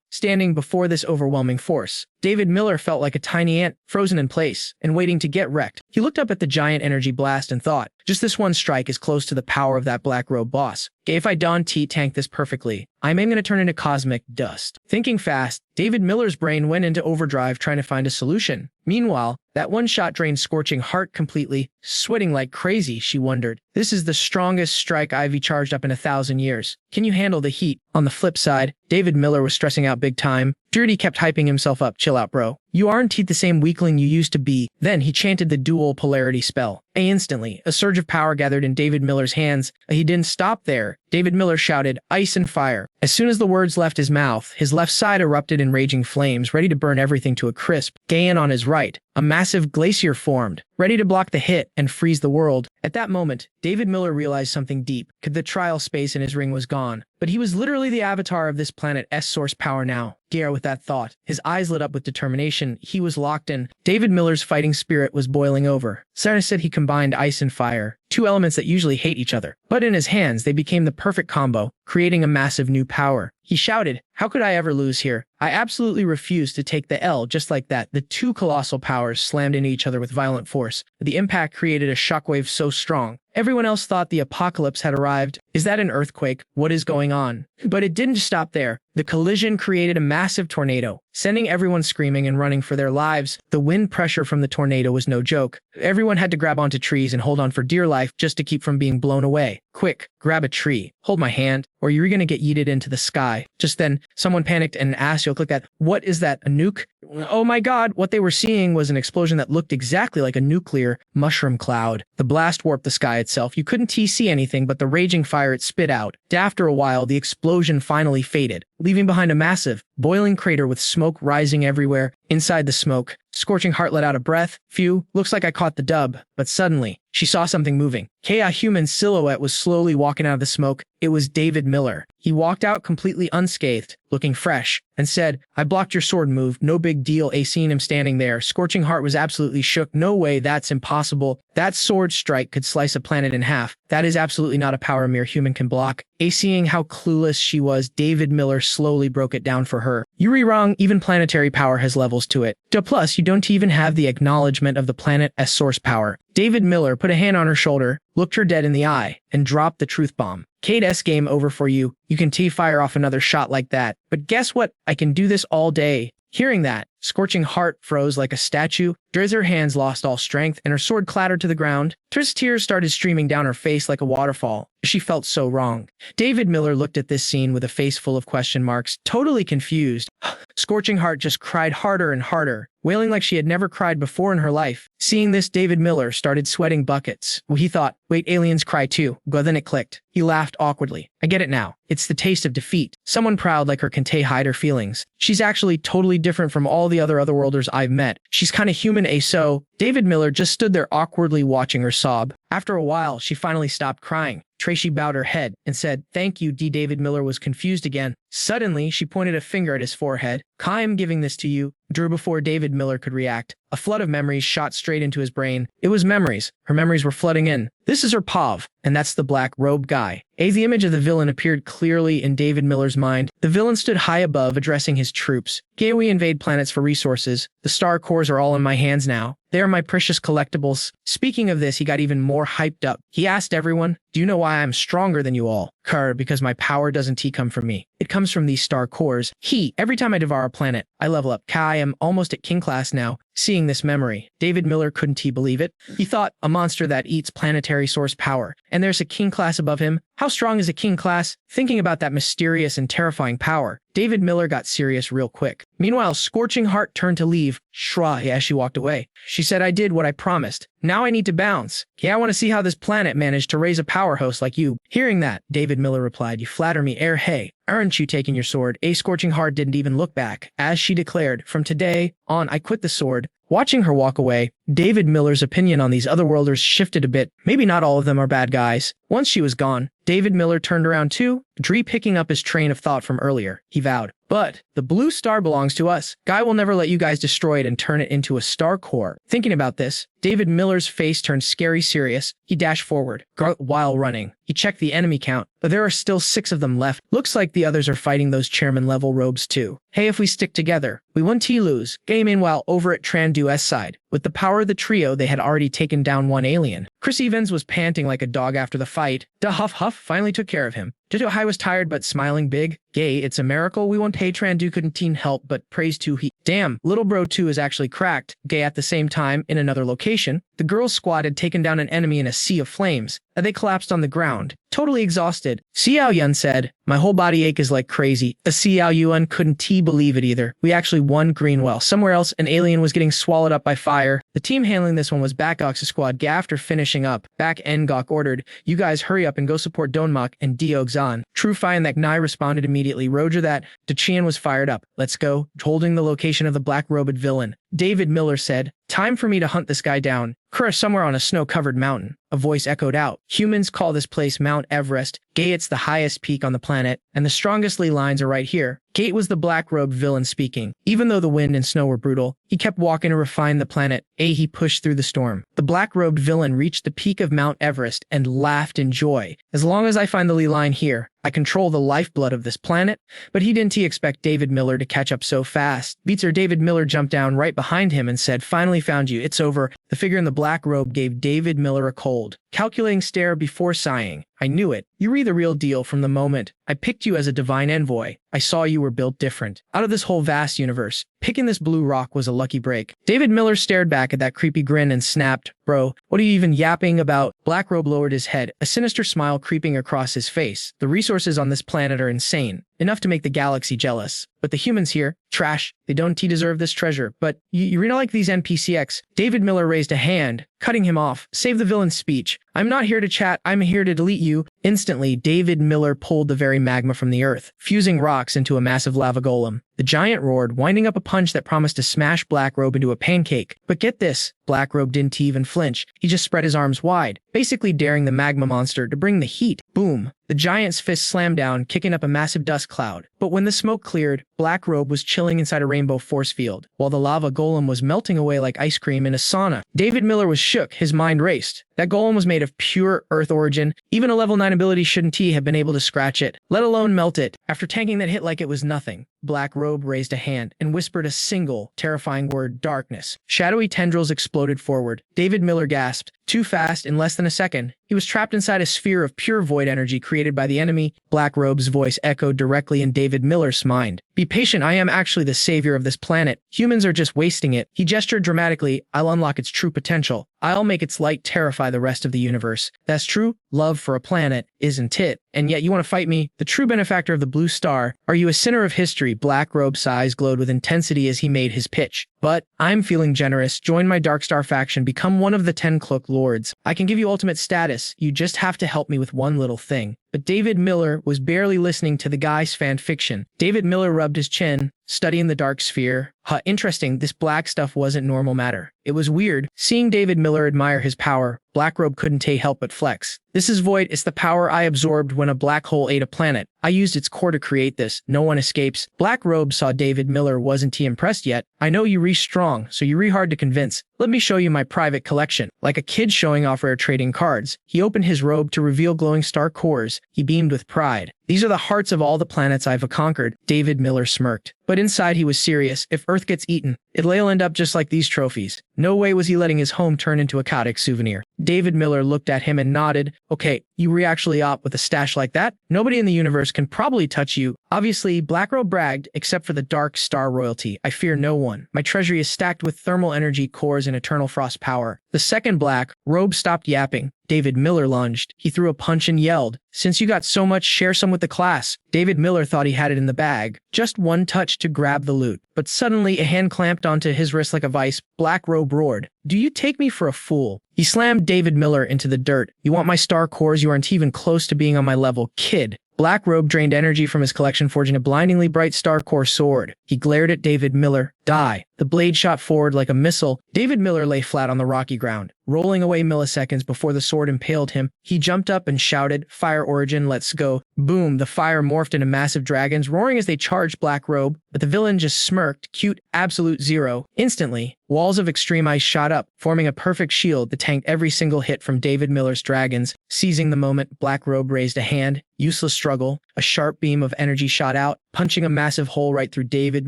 Standing before this overwhelming force, David Miller felt like a tiny ant, frozen in place, and waiting to get wrecked. He looked up at the giant energy blast and thought, just this one strike is close to the power of that black robe boss. If I don't tank this perfectly, I'm going to turn into cosmic dust. Thinking fast, David Miller's brain went into overdrive trying to find a solution. Meanwhile, that one shot drained Scorching Heart completely. Sweating like crazy, she wondered. This is the strongest strike I've charged up in 1,000 years. Can you handle the heat? On the flip side, David Miller was stressing out big time. Dirty kept hyping himself up. Chill out, bro. You aren't the same weakling you used to be. Then he chanted the dual polarity spell. Instantly, a surge of power gathered in David Miller's hands. He didn't stop there. David Miller shouted, ice and fire. As soon as the words left his mouth, his left side erupted in raging flames, ready to burn everything to a crisp. Gain on his right, a massive glacier formed, ready to block the hit and freeze the world. At that moment, David Miller realized something deep. The trial space in his ring was gone, but he was literally the avatar of this planet's source power now. With that thought, his eyes lit up with determination. He was locked in. David Miller's fighting spirit was boiling over. Sarah said he combined ice and fire, two elements that usually hate each other. But in his hands, they became the perfect combo, creating a massive new power. He shouted, how could I ever lose here? I absolutely refuse to take the L. Just like that, the two colossal powers slammed into each other with violent force. The impact created a shockwave so strong, everyone else thought the apocalypse had arrived. Is that an earthquake? What is going on? But it didn't stop there. The collision created a massive tornado, sending everyone screaming and running for their lives. The wind pressure from the tornado was no joke. Everyone had to grab onto trees and hold on for dear life just to keep from being blown away. Quick, grab a tree, hold my hand, or you're gonna get yeeted into the sky. Just then, someone panicked and asked, click that. What is that, a nuke? Oh my god, what they were seeing was an explosion that looked exactly like a nuclear mushroom cloud. The blast warped the sky itself. You couldn't see anything but the raging fire it spit out. After a while, the explosion finally faded, leaving behind a massive, boiling crater with smoke rising everywhere. Inside the smoke, Scorching Heart let out a breath. Phew, looks like I caught the dub. But suddenly, she saw something moving. A human silhouette was slowly walking out of the smoke. It was David Miller. He walked out completely unscathed, looking fresh, and said, I blocked your sword move, no big deal. Seeing him standing there, Scorching Heart was absolutely shook. No way, that's impossible. That sword strike could slice a planet in half. That is absolutely not a power a mere human can block. Seeing how clueless she was, David Miller slowly broke it down for her. You're wrong, even planetary power has levels to it. Plus, you don't even have the acknowledgement of the planet's source power. David Miller put a hand on her shoulder, looked her dead in the eye, and dropped the truth bomb. Kate game over for you. You can fire off another shot like that. But guess what? I can do this all day. Hearing that, Scorching Heart froze like a statue. Her hands lost all strength, and her sword clattered to the ground. Triss tears started streaming down her face like a waterfall. She felt so wrong. David Miller looked at this scene with a face full of question marks, totally confused. Scorching Heart just cried harder and harder, wailing like she had never cried before in her life. Seeing this, David Miller started sweating buckets. He thought, wait, aliens cry too. But then it clicked. He laughed awkwardly. I get it now. It's the taste of defeat. Someone proud like her can hide her feelings. She's actually totally different from all the other Otherworlders I've met. She's kinda human, so. David Miller just stood there awkwardly watching her sob. After a while, she finally stopped crying. Tracy bowed her head and said, thank you. David Miller was confused again. Suddenly, she pointed a finger at his forehead. I am giving this to you. Before David Miller could react, a flood of memories shot straight into his brain. It was memories. Her memories were flooding in. This is her Pav, and that's the black robe guy. The image of the villain appeared clearly in David Miller's mind. The villain stood high above, addressing his troops. We invade planets for resources. The star cores are all in my hands now. They are my precious collectibles. Speaking of this, he got even more hyped up. He asked everyone, do you know why I'm stronger than you all? Because my power doesn't come from me. It comes from these star cores. Every time I devour a planet, I level up. I am almost at king class now. Seeing this memory, David Miller couldn't believe it. He thought, a monster that eats planetary source power, and there's a king class above him? How strong is a king class? Thinking about that mysterious and terrifying power, David Miller got serious real quick. Meanwhile, Scorching Heart turned to leave. Shrug as she walked away. She said, I did what I promised. Now I need to bounce. I want to see how this planet managed to raise a power host like you. Hearing that, David Miller replied, you flatter me, hey. Aren't you taking your sword? Scorching Heart didn't even look back. As she declared, from today on, I quit the sword. Watching her walk away, David Miller's opinion on these Otherworlders shifted a bit. Maybe not all of them are bad guys. Once she was gone, David Miller turned around too, picking up his train of thought from earlier. He vowed, but the blue star belongs to us. Guy will never let you guys destroy it and turn it into a star core. Thinking about this, David Miller's face turned scary serious. He dashed forward. While running, he checked the enemy count, but there are still 6 of them left. Looks like the others are fighting those chairman-level robes too. If we stick together, we won't lose. Meanwhile, over at Trandu's side, with the power of the trio, they had already taken down one alien. Chris Evans was panting like a dog after the fight. Huff finally took care of him. High was tired but smiling big. It's a miracle we won't Trandu couldn't help but praise to he. Damn, little bro 2 is actually cracked. At the same time, in another location, the girls' squad had taken down an enemy in a sea of flames. They collapsed on the ground, totally exhausted. Xiao Yun said, my whole body ache is like crazy. Xiao Yun couldn't believe it either. We actually won Greenwell. Somewhere else, an alien was getting swallowed up by fire. The team handling this one was Bakok's squad. After finishing up, Bak Ngok ordered, you guys hurry up and go support Donmok and Diogzan. True Fi and that Nai responded immediately. Roger that. Dachian was fired up. Let's go. Holding the location of the black-robed villain. David Miller said, time for me to hunt this guy down. Kura somewhere on a snow-covered mountain. A voice echoed out. Humans call this place Mount Everest. It's the highest peak on the planet, and the strongest ley lines are right here. Was the black-robed villain speaking. Even though the wind and snow were brutal, he kept walking to refine the planet. He pushed through the storm. The black-robed villain reached the peak of Mount Everest and laughed in joy. As long as I find the ley line here, I control the lifeblood of this planet. But he didn't expect David Miller to catch up so fast. David Miller jumped down right behind him and said, finally found you. It's over. The figure in the black robe gave David Miller a cold, calculating stare before sighing. I knew it. You were the real deal from the moment I picked you as a divine envoy. I saw you were built different. Out of this whole vast universe, picking this blue rock was a lucky break. David Miller stared back at that creepy grin and snapped, bro, what are you even yapping about? Blackrobe lowered his head, a sinister smile creeping across his face. The resources on this planet are insane. Enough to make the galaxy jealous. But the humans here, trash. They don't deserve this treasure. But you really like these NPCX? David Miller raised a hand, cutting him off. Save the villain's speech. I'm not here to chat. I'm here to delete you. Instantly, David Miller pulled the very magma from the earth, fusing rocks into a massive lava golem. The giant roared, winding up a punch that promised to smash Blackrobe into a pancake. But get this, Blackrobe didn't even flinch. He just spread his arms wide, basically daring the magma monster to bring the heat. Boom. The giant's fist slammed down, kicking up a massive dust cloud. But when the smoke cleared, Blackrobe was chilling inside a rainbow force field, while the lava golem was melting away like ice cream in a sauna. David Miller was shook, his mind raced. That golem was made of pure earth origin. Even a level 9 ability shouldn't have been able to scratch it, let alone melt it. After tanking that hit like it was nothing, Blackrobe raised a hand and whispered a single, terrifying word, darkness. Shadowy tendrils exploded forward. David Miller gasped. Too fast, in less than a second. He was trapped inside a sphere of pure void energy created by the enemy. Black Robe's voice echoed directly in David Miller's mind. Be patient, I am actually the savior of this planet. Humans are just wasting it. He gestured dramatically. I'll unlock its true potential. I'll make its light terrify the rest of the universe. That's true love for a planet, isn't it? And yet you want to fight me, the true benefactor of the blue star? Are you a sinner of history? Black Robe's eyes glowed with intensity as he made his pitch. But I'm feeling generous. Join my Dark Star faction. Become one of the 10 Cloak Lords. I can give you ultimate status. You just have to help me with one little thing. But David Miller was barely listening to the guy's fan fiction. David Miller rubbed his chin, studying the dark sphere. Huh, interesting, this black stuff wasn't normal matter. It was weird. Seeing David Miller admire his power, Black Robe couldn't help but flex. This is void. It's the power I absorbed when a black hole ate a planet. I used its core to create this. No one escapes. Black Robe saw David Miller. Wasn't he impressed yet? I know you strong, so you hard to convince. Let me show you my private collection. Like a kid showing off rare trading cards, he opened his robe to reveal glowing star cores. He beamed with pride. These are the hearts of all the planets I've conquered. David Miller smirked. But inside he was serious. If Earth gets eaten, it'll end up just like these trophies. No way was he letting his home turn into a chaotic souvenir. David Miller looked at him and nodded. Okay, you actually opt with a stash like that? Nobody in the universe can probably touch you. Obviously, Black Robe bragged, except for the Dark Star royalty. I fear no one. My treasury is stacked with thermal energy cores and eternal frost power. The second Black Robe stopped yapping. David Miller lunged. He threw a punch and yelled, "Since you got so much, share some with the class." David Miller thought he had it in the bag. Just one touch to grab the loot. But suddenly a hand clamped onto his wrist like a vice. Black Robe roared, "Do you take me for a fool?" He slammed David Miller into the dirt. "You want my star cores? You aren't even close to being on my level, kid." Black Robe drained energy from his collection, forging a blindingly bright star core sword. He glared at David Miller. Die. The blade shot forward like a missile. David Miller lay flat on the rocky ground, rolling away milliseconds before the sword impaled him. He jumped up and shouted, "Fire Origin, let's go." Boom, the fire morphed into massive dragons, roaring as they charged Black Robe, but the villain just smirked, cute, absolute zero. Instantly, walls of extreme ice shot up, forming a perfect shield that tanked every single hit from David Miller's dragons. Seizing the moment, Black Robe raised a hand. Useless struggle. A sharp beam of energy shot out, punching a massive hole right through David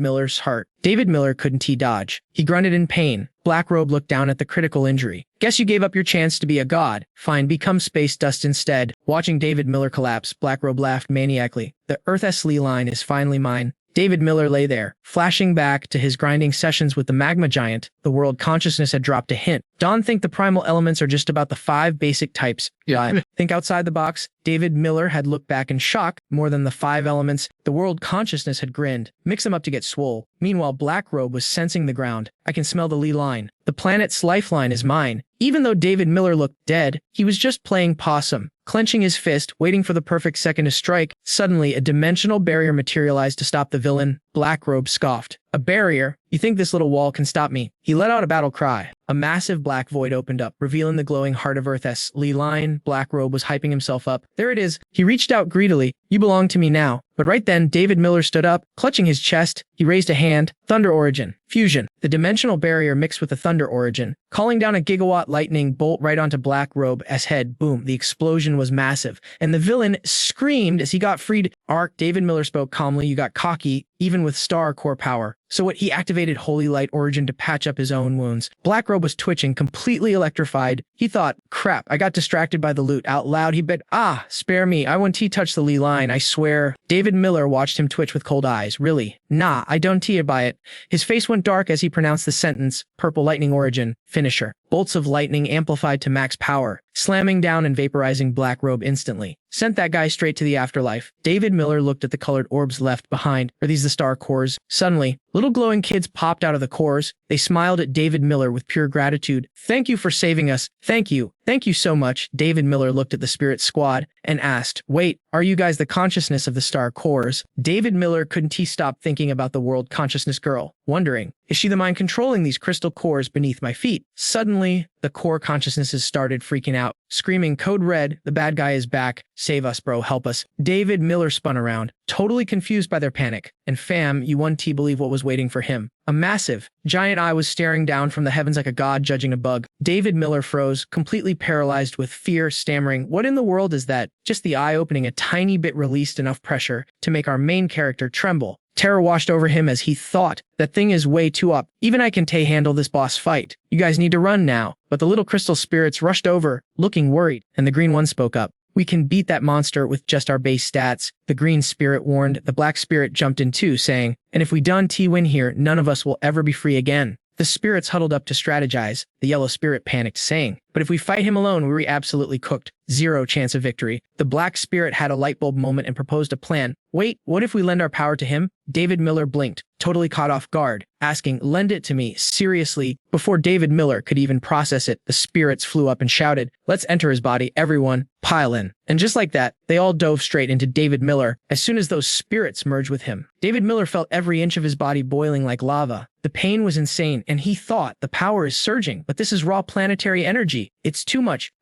Miller's heart. David Miller couldn't dodge. He grunted in pain. Black Robe looked down at the critical injury. "Guess you gave up your chance to be a god. Fine, become space dust instead." Watching David Miller collapse, Black Robe laughed maniacally. "The Earth's Lee line is finally mine." David Miller lay there, flashing back to his grinding sessions with the magma giant. The world consciousness had dropped a hint. Don't think the primal elements are just about the 5 basic types. Yeah. Think outside the box. David Miller had looked back in shock. More than the 5 elements, the world consciousness had grinned. Mix them up to get swole. Meanwhile, Black Robe was sensing the ground. "I can smell the Lee line. The planet's lifeline is mine." Even though David Miller looked dead, he was just playing possum. Clenching his fist, waiting for the perfect second to strike, suddenly a dimensional barrier materialized to stop the villain. Black Robe scoffed. "A barrier? You think this little wall can stop me?" He let out a battle cry. A massive black void opened up, revealing the glowing heart of Earth's Lee line. Black Robe was hyping himself up. "There it is." He reached out greedily. "You belong to me now." But right then, David Miller stood up, clutching his chest. He raised a hand. "Thunder Origin. Fusion." The dimensional barrier mixed with the Thunder Origin, calling down a gigawatt lightning bolt right onto Black Robe's head. Boom. The explosion was massive, and the villain screamed as he got freed. "Arc," David Miller spoke calmly, "you got cocky, even with star core power." So what? He activated Holy Light Origin to patch up his own wounds. Black Robe was twitching, completely electrified. He thought, "Crap, I got distracted by the loot." Out loud, he bet, "Spare me. I won't touch the Lee line, I swear." David Miller watched him twitch with cold eyes. "Really? Nah, I don't buy it." His face went dark as he pronounced the sentence, "Purple Lightning Origin. Finisher." Bolts of lightning amplified to max power, slamming down and vaporizing Black Robe instantly. Sent that guy straight to the afterlife. David Miller looked at the colored orbs left behind. Are these the star cores? Suddenly, little glowing kids popped out of the cores. They smiled at David Miller with pure gratitude. "Thank you for saving us. Thank you. Thank you so much." David Miller looked at the spirit squad and asked, "Wait, are you guys the consciousness of the star cores?" David Miller couldn't stop thinking about the world consciousness girl, wondering, is she the mind controlling these crystal cores beneath my feet? Suddenly, the core consciousnesses started freaking out, screaming, "Code Red, the bad guy is back. Save us, bro, help us." David Miller spun around, totally confused by their panic. And fam, you wouldn't believe what was waiting for him. A massive, giant eye was staring down from the heavens like a god judging a bug. David Miller froze, completely paralyzed with fear, stammering, "What in the world is that?" Just the eye opening a tiny bit released enough pressure to make our main character tremble. Terror washed over him as he thought, that thing is way too up. Even I can handle this boss fight. You guys need to run now. But the little crystal spirits rushed over, looking worried, and the green one spoke up. We can beat that monster with just our base stats, the green spirit warned. The black spirit jumped in too, saying, and if we don't win here, none of us will ever be free again. The spirits huddled up to strategize. The yellow spirit panicked, saying, but if we fight him alone, we're absolutely cooked. Zero chance of victory. The black spirit had a light bulb moment and proposed a plan. Wait, what if we lend our power to him? David Miller blinked, totally caught off guard, asking, lend it to me, seriously? Before David Miller could even process it, the spirits flew up and shouted, let's enter his body, everyone, pile in. And just like that, they all dove straight into David Miller as soon as those spirits merged with him. David Miller felt every inch of his body boiling like lava. The pain was insane, and he thought, the power is surging, but this is raw planetary energy. It's too much.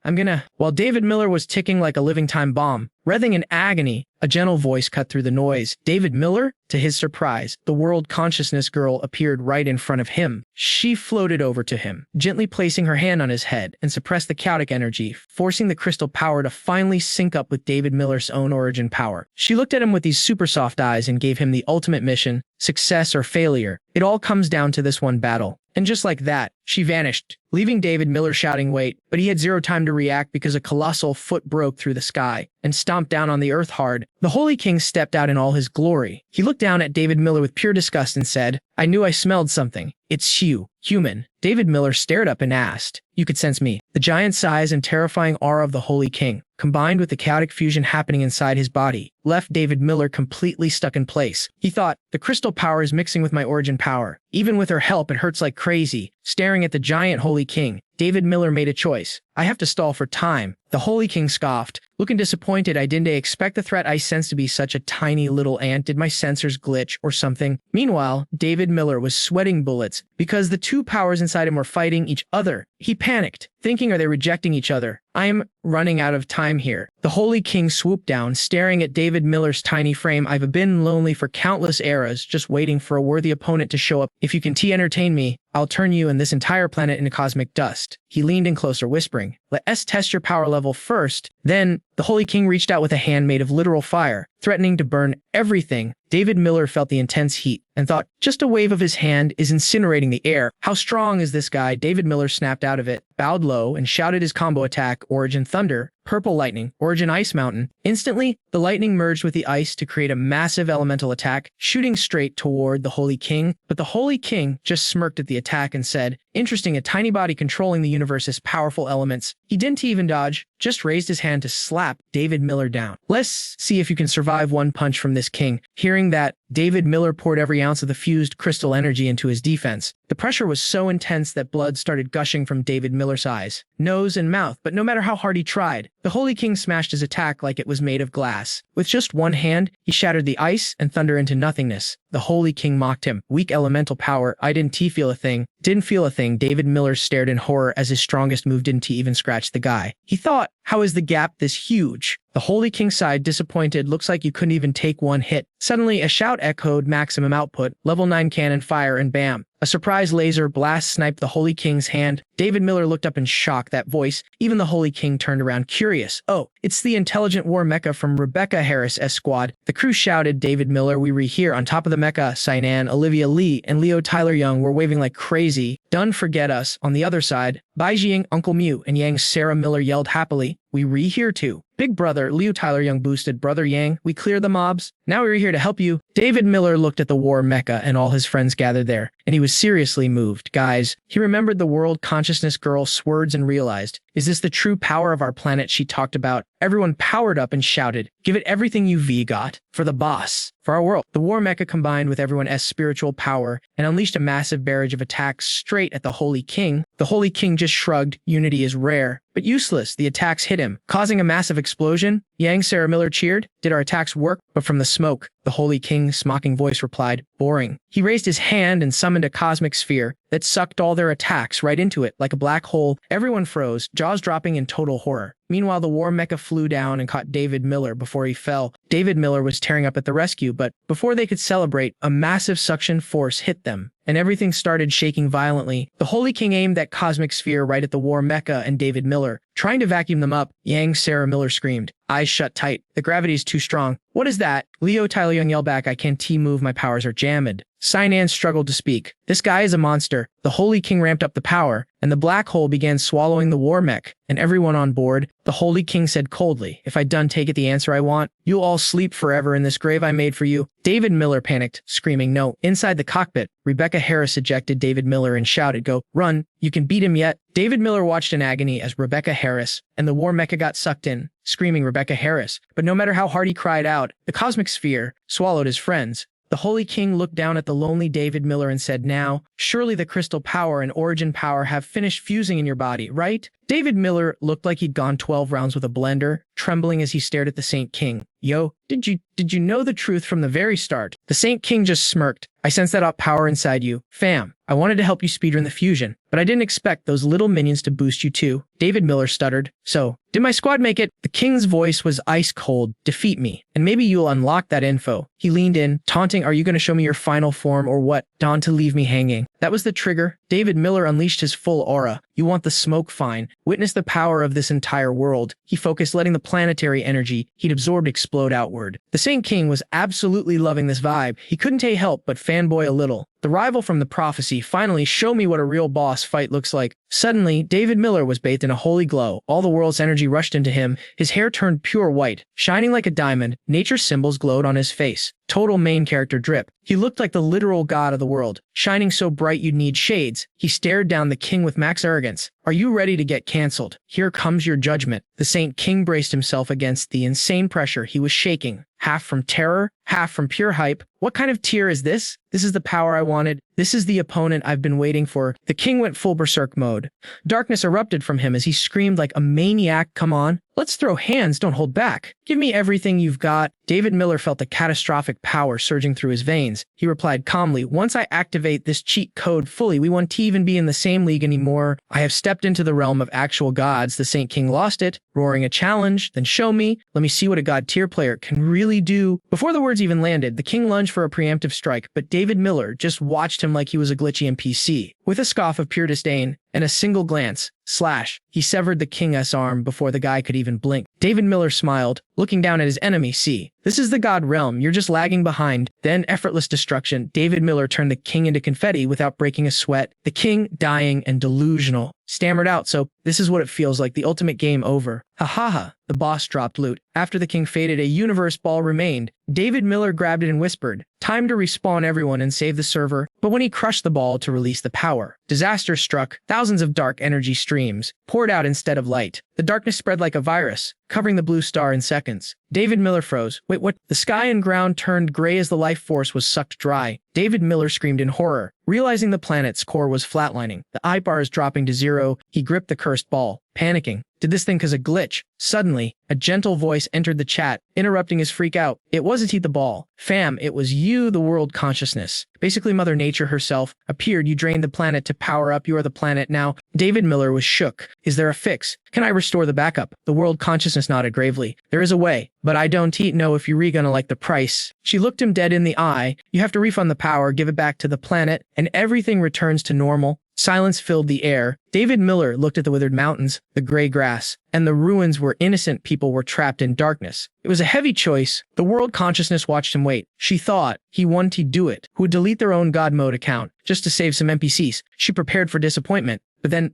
While David Miller was ticking like a living time bomb, writhing in agony, a gentle voice cut through the noise. David Miller? To his surprise, the world consciousness girl appeared right in front of him. She floated over to him, gently placing her hand on his head and suppressed the chaotic energy, forcing the crystal power to finally sync up with David Miller's own origin power. She looked at him with these super soft eyes and gave him the ultimate mission, success or failure. It all comes down to this one battle. And just like that, she vanished, leaving David Miller shouting wait, but he had zero time to react because a colossal foot broke through the sky and stomped down on the earth hard. The Holy King stepped out in all his glory. He looked down at David Miller with pure disgust and said, I knew I smelled something. It's Xiao, human. David Miller stared up and asked, you could sense me. The giant size and terrifying aura of the Holy King, combined with the chaotic fusion happening inside his body, left David Miller completely stuck in place. He thought, the crystal power is mixing with my origin power. Even with her help, it hurts like crazy. Staring at the giant Holy King, David Miller made a choice. I have to stall for time. The Holy King scoffed, looking disappointed. I didn't expect the threat I sensed to be such a tiny little ant. Did my sensors glitch or something? Meanwhile, David Miller was sweating bullets because the two powers inside him were fighting each other. He panicked, thinking, are they rejecting each other? I am running out of time here. The Holy King swooped down, staring at David Miller's tiny frame. I've been lonely for countless eras, just waiting for a worthy opponent to show up. If you can entertain me, I'll turn you and this entire planet into cosmic dust. He leaned in closer, whispering, let us test your power level first. Then, the Holy King reached out with a hand made of literal fire, threatening to burn everything. David Miller felt the intense heat and thought, just a wave of his hand is incinerating the air. How strong is this guy? David Miller snapped out of it, bowed low, and shouted his combo attack, Origin Thunder, Purple Lightning, Origin Ice Mountain. Instantly, the lightning merged with the ice to create a massive elemental attack, shooting straight toward the Holy King. But the Holy King just smirked at the attack and said, interesting, a tiny body controlling the universe's powerful elements. He didn't even dodge, just raised his hand to slap David Miller down. Let's see if you can survive one punch from this king. Hearing that, David Miller poured every ounce of the fused crystal energy into his defense. The pressure was so intense that blood started gushing from David Miller's eyes, nose, and mouth, but no matter how hard he tried, the Holy King smashed his attack like it was made of glass. With just one hand, he shattered the ice and thunder into nothingness. The Holy King mocked him. Weak elemental power, I didn't feel a thing. Didn't feel a thing. David Miller stared in horror as his strongest move didn't even scratch the guy. He thought, how is the gap this huge? The Holy King sighed, disappointed. Looks like you couldn't even take one hit. Suddenly, a shout echoed, maximum output, level 9 cannon fire, and bam. A surprise laser blast sniped the Holy King's hand. David Miller looked up in shock. That voice, even the Holy King turned around, curious. Oh, it's the intelligent war mecha from Rebecca Harris' squad. The crew shouted, David Miller, we here. On top of the mecha, Sainan, Olivia Lee, and Leo Tyler Young were waving like crazy. Done forget us. On the other side, Bai Jing, Uncle Mew, and Yang Sarah Miller yelled happily, we here too. Big brother, Leo Tyler Young boosted, brother Yang, we clear the mobs. Now we're here to help you. David Miller looked at the war mecha and all his friends gathered there, and he was seriously moved. Guys, he remembered the world consciousness girl's words and realized, is this the true power of our planet she talked about? Everyone powered up and shouted, give it everything you got. For the boss. For our world. The war mecha combined with everyone's spiritual power and unleashed a massive barrage of attacks straight at the Holy King. The Holy King just shrugged. Unity is rare, but useless. The attacks hit him, causing a massive explosion. Yang Sarah Miller cheered. Did our attacks work? But from the smoke, the Holy King's mocking voice replied, boring. He raised his hand and summoned a cosmic sphere that sucked all their attacks right into it like a black hole. Everyone froze, jaws dropping in total horror. Meanwhile, the war mecha flew down and caught David Miller before he fell. David Miller was tearing up at the rescue, but before they could celebrate, a massive suction force hit them, and everything started shaking violently. The Holy King aimed that cosmic sphere right at the war mecha and David Miller, trying to vacuum them up. Yang Sarah Miller screamed, eyes shut tight. The gravity is too strong. What is that? Leo Tyleyoung yelled back, I can't move, my powers are jammed. Sinan struggled to speak. This guy is a monster. The Holy King ramped up the power, and the black hole began swallowing the war mech, and everyone on board. The Holy King said coldly, if I done take it the answer I want, you'll all sleep forever in this grave I made for you. David Miller panicked, screaming no. Inside the cockpit, Rebecca Harris ejected David Miller and shouted, go, run, you can beat him yet. David Miller watched in agony as Rebecca Harris and the war mecha got sucked in, screaming Rebecca Harris. But no matter how hard he cried out, the cosmic sphere swallowed his friends. The Holy King looked down at the lonely David Miller and said, now, surely the crystal power and origin power have finished fusing in your body, right? David Miller looked like he'd gone 12 rounds with a blender, trembling as he stared at the Saint King. Yo, did you know the truth from the very start? The Saint King just smirked. I sense that power inside you. Fam, I wanted to help you speedrun the fusion, but I didn't expect those little minions to boost you too. David Miller stuttered. So, did my squad make it? The King's voice was ice cold. Defeat me, and maybe you'll unlock that info. He leaned in, taunting, are you going to show me your final form or what? Dawn to leave me hanging. That was the trigger. David Miller unleashed his full aura. You want the smoke? Fine. Witness the power of this entire world. He focused, letting the planetary energy he'd absorbed explode outward. The Saint King was absolutely loving this vibe. He couldn't help but fanboy a little. The rival from the prophecy, finally show me what a real boss fight looks like. Suddenly, David Miller was bathed in a holy glow. All the world's energy rushed into him. His hair turned pure white, shining like a diamond. Nature's symbols glowed on his face. Total main character drip. He looked like the literal god of the world, shining so bright you'd need shades. He stared down the king with max arrogance. Are you ready to get cancelled? Here comes your judgment. The Saint King braced himself against the insane pressure. He was shaking, half from terror, half from pure hype. What kind of tier is this? This is the power I wanted. This is the opponent I've been waiting for. The king went full berserk mode. Darkness erupted from him as he screamed like a maniac. Come on, let's throw hands, don't hold back. Give me everything you've got. David Miller felt the catastrophic power surging through his veins. He replied calmly, once I activate this cheat code fully, we won't even be in the same league anymore. I have stepped into the realm of actual gods. The Saint King lost it, roaring a challenge. Then show me. Let me see what a god tier player can really do. Before the words even landed, the king lunged for a preemptive strike, but David Miller just watched him like he was a glitchy NPC. With a scoff of pure disdain and a single glance, slash, he severed the king's arm before the guy could even blink. David Miller smiled, looking down at his enemy. See, this is the god realm. You're just lagging behind. Then effortless destruction. David Miller turned the king into confetti without breaking a sweat. The king, dying and delusional, stammered out, so this is what it feels like, the ultimate game over. Ha ha ha. The boss dropped loot. After the king faded, a universe ball remained. David Miller grabbed it and whispered, time to respawn everyone and save the server. But when he crushed the ball to release the power, disaster struck. Thousands of dark energy streams poured out instead of light. The darkness spread like a virus, covering the blue star in seconds. David Miller froze. Wait, what? The sky and ground turned gray as the life force was sucked dry. David Miller screamed in horror, realizing the planet's core was flatlining. The eye bars dropping to zero. He gripped the cursed ball, panicking. Did this thing cause a glitch? Suddenly, a gentle voice entered the chat, interrupting his freak out. It wasn't he the ball. Fam, it was you, the world consciousness. Basically Mother Nature herself appeared. You drained the planet to power up. You are the planet now. David Miller was shook. Is there a fix? Can I restore the backup? The world consciousness nodded gravely. There is a way, but I don't know if you're gonna like the price. She looked him dead in the eye. You have to refund the power, give it back to the planet, and everything returns to normal. Silence filled the air. David Miller looked at the withered mountains, the gray grass, and the ruins where innocent people were trapped in darkness. It was a heavy choice. The world consciousness watched him wait. She thought he wanted to do it, who would delete their own god mode account just to save some NPCs. She prepared for disappointment. But then,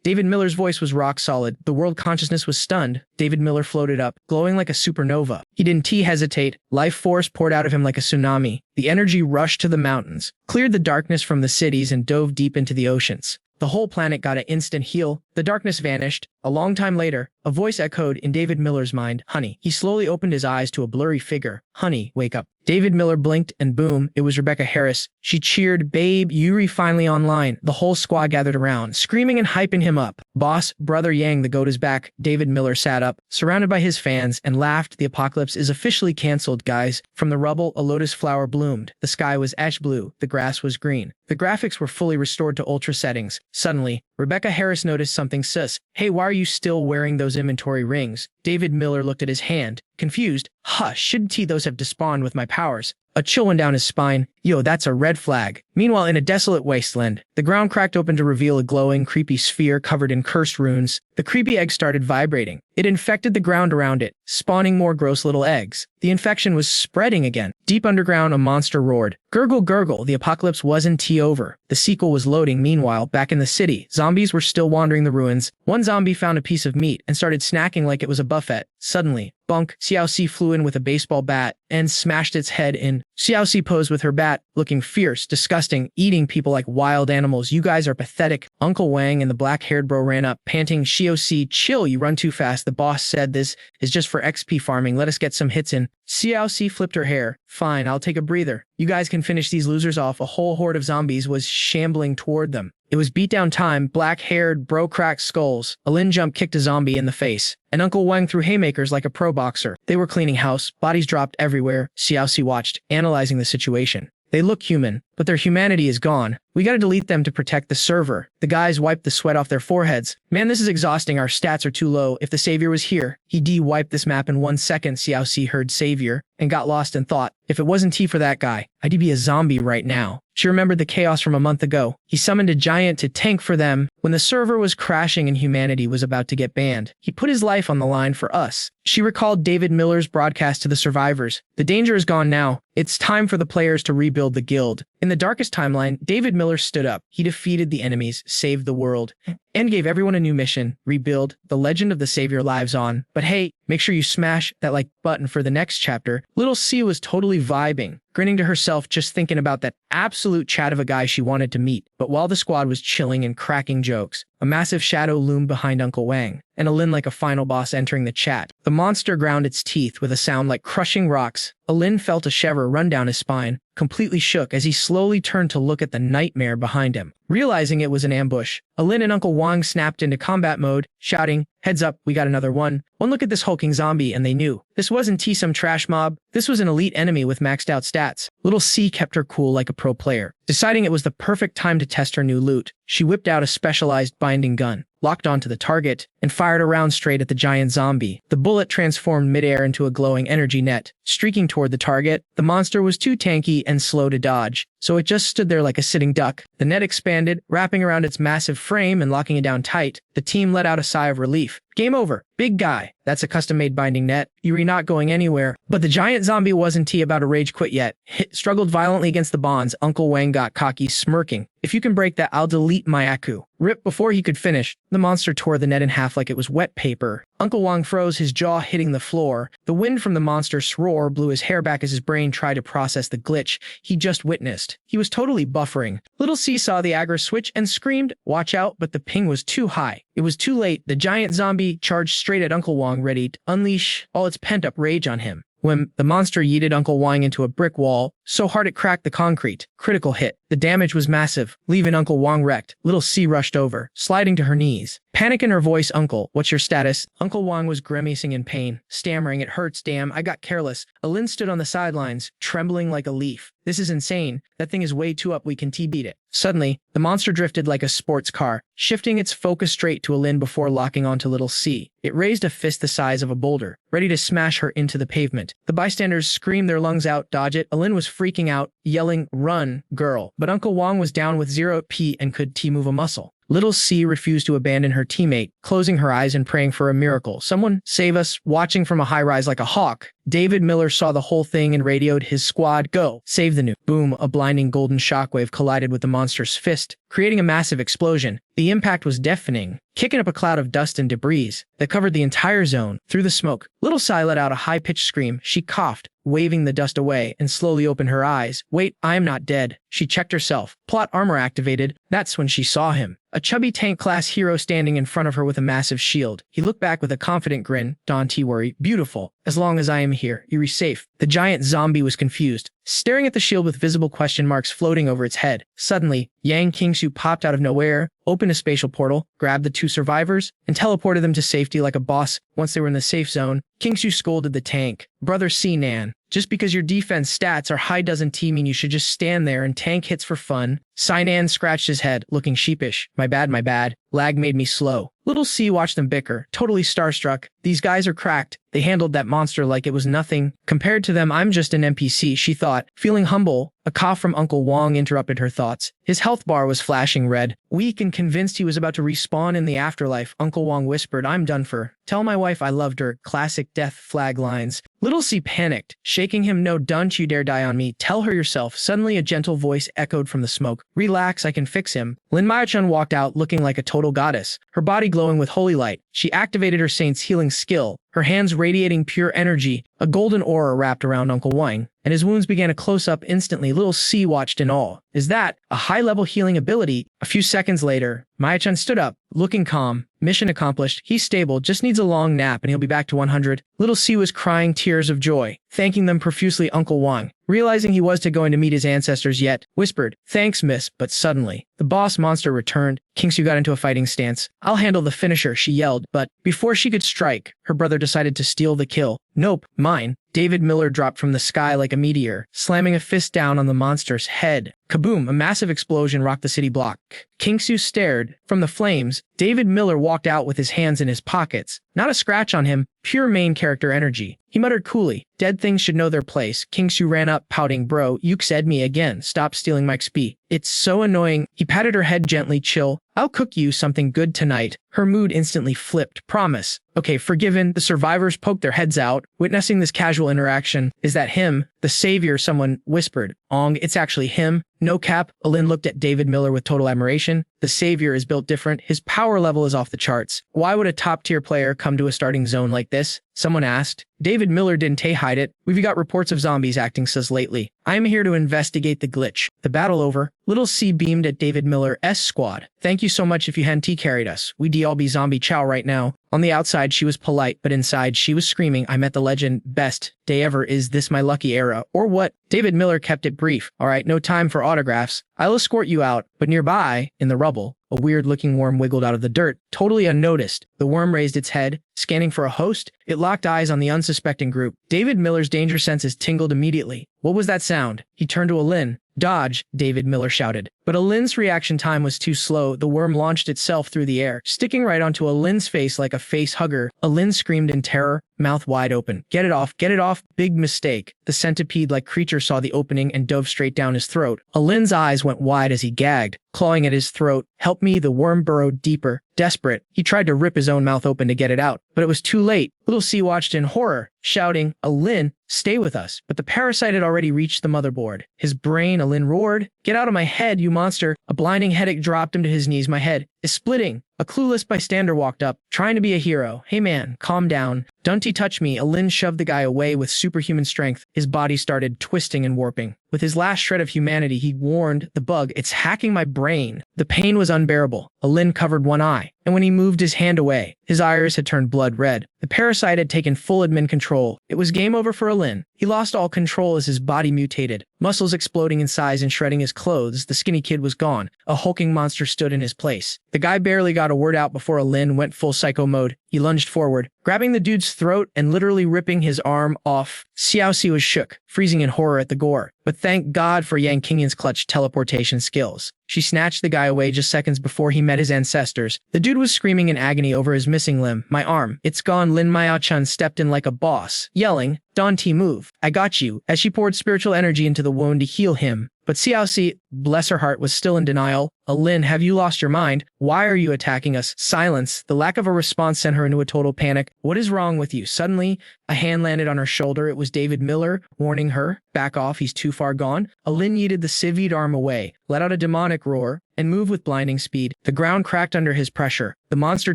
David Miller's voice was rock solid. The world consciousness was stunned. David Miller floated up, glowing like a supernova. He didn't hesitate. Life force poured out of him like a tsunami. The energy rushed to the mountains, cleared the darkness from the cities, and dove deep into the oceans. The whole planet got an instant heal. The darkness vanished. A long time later, a voice echoed in David Miller's mind, Honey. He slowly opened his eyes to a blurry figure. Honey, wake up. David Miller blinked, and boom, it was Rebecca Harris. She cheered, Babe, Yuri finally online. The whole squad gathered around, screaming and hyping him up. Boss, Brother Yang, the goat is back. David Miller sat up, surrounded by his fans, and laughed. The apocalypse is officially canceled, guys. From the rubble, a lotus flower bloomed. The sky was ash blue. The grass was green. The graphics were fully restored to ultra settings. Suddenly, Rebecca Harris noticed something sus. Hey, why are you still wearing those inventory rings? David Miller looked at his hand, confused. Hush, shouldn't those have despawned with my powers? A chill went down his spine. Yo, that's a red flag. Meanwhile, in a desolate wasteland, the ground cracked open to reveal a glowing, creepy sphere covered in cursed runes. The creepy egg started vibrating. It infected the ground around it, spawning more gross little eggs. The infection was spreading again. Deep underground, a monster roared. Gurgle, gurgle, the apocalypse wasn't over. The sequel was loading. Meanwhile, back in the city, zombies were still wandering the ruins. One zombie found a piece of meat and started snacking like it was a buffet. Suddenly, bunk, Xiao flew in with a baseball bat and smashed its head in. Xiao posed with her bat, looking fierce, disgusting, eating people like wild animals. You guys are pathetic. Uncle Wang and the black-haired bro ran up, panting. Xiao, chill, you run too fast. The boss said this is just for XP farming. Let us get some hits in. Xiao flipped her hair. Fine, I'll take a breather. You guys can finish these losers off. A whole horde of zombies was shambling toward them. It was beatdown time. Black-haired bro cracked skulls. A Lin jump kicked a zombie in the face, and Uncle Wang threw haymakers like a pro boxer. They were cleaning house. Bodies dropped everywhere. Xiao watched, analyzing the situation. They look human, but their humanity is gone. We gotta delete them to protect the server. The guys wiped the sweat off their foreheads. Man, this is exhausting. Our stats are too low. If the savior was here, he'd de-wiped this map in 1 second. Xiao heard savior and got lost in thought. If it wasn't T for that guy, I'd be a zombie right now. She remembered the chaos from a month ago. He summoned a giant to tank for them when the server was crashing and humanity was about to get banned. He put his life on the line for us. She recalled David Miller's broadcast to the survivors. The danger is gone now. It's time for the players to rebuild the guild. In the darkest timeline, David Miller stood up. He defeated the enemies, saved the world, and gave everyone a new mission: rebuild. The legend of the savior lives on. But hey, make sure you smash that like button for the next chapter. Little C was totally vibing, grinning to herself just thinking about that absolute chat of a guy she wanted to meet. But while the squad was chilling and cracking jokes, a massive shadow loomed behind Uncle Wang, and a Lin like a final boss entering the chat. The monster ground its teeth with a sound like crushing rocks. A Lin felt a shiver run down his spine, completely shook as he slowly turned to look at the nightmare behind him. Realizing it was an ambush, a Lin and Uncle Wang snapped into combat mode, shouting, "Heads up, we got another one." One look at this hulking zombie and they knew. This wasn't some trash mob. This was an elite enemy with maxed out stats. Little C kept her cool like a pro player. Deciding it was the perfect time to test her new loot, she whipped out a specialized binding gun, locked onto the target, and fired a round straight at the giant zombie. The bullet transformed midair into a glowing energy net, streaking toward the target. The monster was too tanky and slow to dodge, so it just stood there like a sitting duck. The net expanded, wrapping around its massive frame and locking it down tight. The team let out a sigh of relief. Game over. Big guy. That's a custom-made binding net. You're not going anywhere. But the giant zombie wasn't about to rage quit yet. It struggled violently against the bonds. Uncle Wang got cocky, smirking. If you can break that, I'll delete my Aku. Rip. Before he could finish, the monster tore the net in half like it was wet paper. Uncle Wang froze, his jaw hitting the floor. The wind from the monster's roar blew his hair back as his brain tried to process the glitch he just witnessed. He was totally buffering. Little C saw the aggro switch and screamed, "Watch out," but the ping was too high. It was too late. The giant zombie charged straight at Uncle Wang, ready to unleash all its pent-up rage on him. When the monster yeeted Uncle Wang into a brick wall, so hard it cracked the concrete. Critical hit. The damage was massive, leaving Uncle Wang wrecked. Little C rushed over, sliding to her knees. Panic in her voice. "Uncle, what's your status?" Uncle Wang was grimacing in pain, stammering, "It hurts, damn, I got careless." Alin stood on the sidelines, trembling like a leaf. "This is insane. That thing is way too up, we can beat it." Suddenly, the monster drifted like a sports car, shifting its focus straight to Alin before locking onto Little C. It raised a fist the size of a boulder, ready to smash her into the pavement. The bystanders screamed their lungs out. "Dodge it." Alin was freaking out, yelling, "Run, girl." But Uncle Wang was down with 0 P and could move a muscle. Little C refused to abandon her teammate, closing her eyes and praying for a miracle. "Someone save us." Watching from a high-rise like a hawk, David Miller saw the whole thing and radioed his squad, "Go, save the noob." Boom, a blinding golden shockwave collided with the monster's fist, creating a massive explosion. The impact was deafening, kicking up a cloud of dust and debris that covered the entire zone. Through the smoke, Little Sai let out a high-pitched scream. She coughed, waving the dust away, and slowly opened her eyes. "Wait, I am not dead." She checked herself. Plot armor activated. That's when she saw him. A chubby tank-class hero standing in front of her with a massive shield. He looked back with a confident grin. "Don't worry. Beautiful. As long as I am here, you're safe." The giant zombie was confused, staring at the shield with visible question marks floating over its head. Suddenly, Yang Kingsu popped out of nowhere, opened a spatial portal, grabbed the 2 survivors, and teleported them to safety like a boss. Once they were in the safe zone, Kingsu scolded the tank. "Brother C-Nan, just because your defense stats are high doesn't mean you should just stand there and tank hits for fun." Sinan scratched his head, looking sheepish. My bad, my bad. Lag made me slow. Little C watched them bicker, totally starstruck. These guys are cracked. They handled that monster like it was nothing. Compared to them, I'm just an NPC, she thought. Feeling humble, a cough from Uncle Wong interrupted her thoughts. His health bar was flashing red. Weak and convinced he was about to respawn in the afterlife, Uncle Wong whispered, I'm done for. Tell my wife I loved her. Classic death flag lines. Little C panicked, shaking him, no, don't you dare die on me. Tell her yourself. Suddenly a gentle voice echoed from the smoke. Relax, I can fix him. Lin Maya-chan walked out looking like a total goddess, her body glowing with holy light. She activated her saint's healing skill, her hands radiating pure energy. A golden aura wrapped around Uncle Wang, and his wounds began to close up instantly. Little C watched in awe. Is that a high-level healing ability? A few seconds later, Maya-chan stood up, looking calm. Mission accomplished. He's stable, just needs a long nap and he'll be back to 100. Little C was crying tears of joy, thanking them profusely. Uncle Wang, realizing he was going to meet his ancestors yet, whispered, thanks, miss, but suddenly, the boss monster returned. Kingsu got into a fighting stance. I'll handle the finisher, she yelled, but before she could strike, her brother decided to steal the kill. Nope, mine. David Miller dropped from the sky like a meteor, slamming a fist down on the monster's head. Kaboom! A massive explosion rocked the city block. Kingsu stared. From the flames, David Miller walked out with his hands in his pockets. Not a scratch on him, pure main character energy. He muttered coolly, dead things should know their place. Kingsu ran up, pouting, bro, you said me again. Stop stealing my XP. It's so annoying. He patted her head gently. Chill. I'll cook you something good tonight. Her mood instantly flipped. Promise. Okay, forgiven. The survivors poked their heads out, witnessing this casual interaction. Is that him? The savior, someone whispered. Ong, it's actually him. No cap. Alin looked at David Miller with total admiration. The savior is built different. His power level is off the charts. Why would a top-tier player come to a starting zone like this? Someone asked. David Miller didn't hide it. We've got reports of zombies acting sus lately. I'm here to investigate the glitch. The battle over. Little C beamed at David Miller's squad. Thank you so much. If you hadn't carried us, we'd all be zombie chow right now. On the outside, she was polite, but inside, she was screaming, I met the legend. Best day ever. Is this my lucky era? Or what? David Miller kept it brief. All right, no time for autographs. I'll escort you out. But nearby, in the rubble, a weird-looking worm wiggled out of the dirt, totally unnoticed. The worm raised its head, scanning for a host. It locked eyes on the unsuspecting group. David Miller's danger senses tingled immediately. What was that sound? He turned to Alin. Dodge, David Miller shouted. But Alin's reaction time was too slow. The worm launched itself through the air, sticking right onto Alin's face like a face hugger. Alin screamed in terror, mouth wide open. Get it off, get it off. Big mistake. The centipede-like creature saw the opening and dove straight down his throat. Alin's eyes went wide as he gagged, clawing at his throat. Help me, the worm burrowed deeper. Desperate, he tried to rip his own mouth open to get it out, but it was too late. Little C watched in horror, shouting, Alin, stay with us. But the parasite had already reached the motherboard. His brain, Alin roared, get out of my head, you monster. A blinding headache dropped him to his knees. My head is splitting. A clueless bystander walked up, trying to be a hero. Hey man, calm down. Don't you touch me. Alin shoved the guy away with superhuman strength. His body started twisting and warping. With his last shred of humanity, he warned the bug, it's hacking my brain. The pain was unbearable. Alin covered one eye, and when he moved his hand away, his iris had turned blood red. The parasite had taken full admin control. It was game over for Alin. He lost all control as his body mutated, muscles exploding in size and shredding his clothes. The skinny kid was gone. A hulking monster stood in his place. The guy barely got a word out before Alin went full psycho mode. He lunged forward, grabbing the dude's throat and literally ripping his arm off. Xiao was shook, freezing in horror at the gore. But thank God for Yang Qingyan's clutch teleportation skills. She snatched the guy away just seconds before he met his ancestors. The dude was screaming in agony over his missing limb. My arm, it's gone. Lin Maya-chan stepped in like a boss, yelling, Dante, move. I got you, as she poured spiritual energy into the wound to heal him. But Xiao, bless her heart, was still in denial. Alin, have you lost your mind? Why are you attacking us? Silence. The lack of a response sent her into a total panic. What is wrong with you? Suddenly, a hand landed on her shoulder. It was David Miller, warning her. Back off, he's too far gone. Alin yeeted the civied arm away, let out a demonic roar, and moved with blinding speed. The ground cracked under his pressure. The monster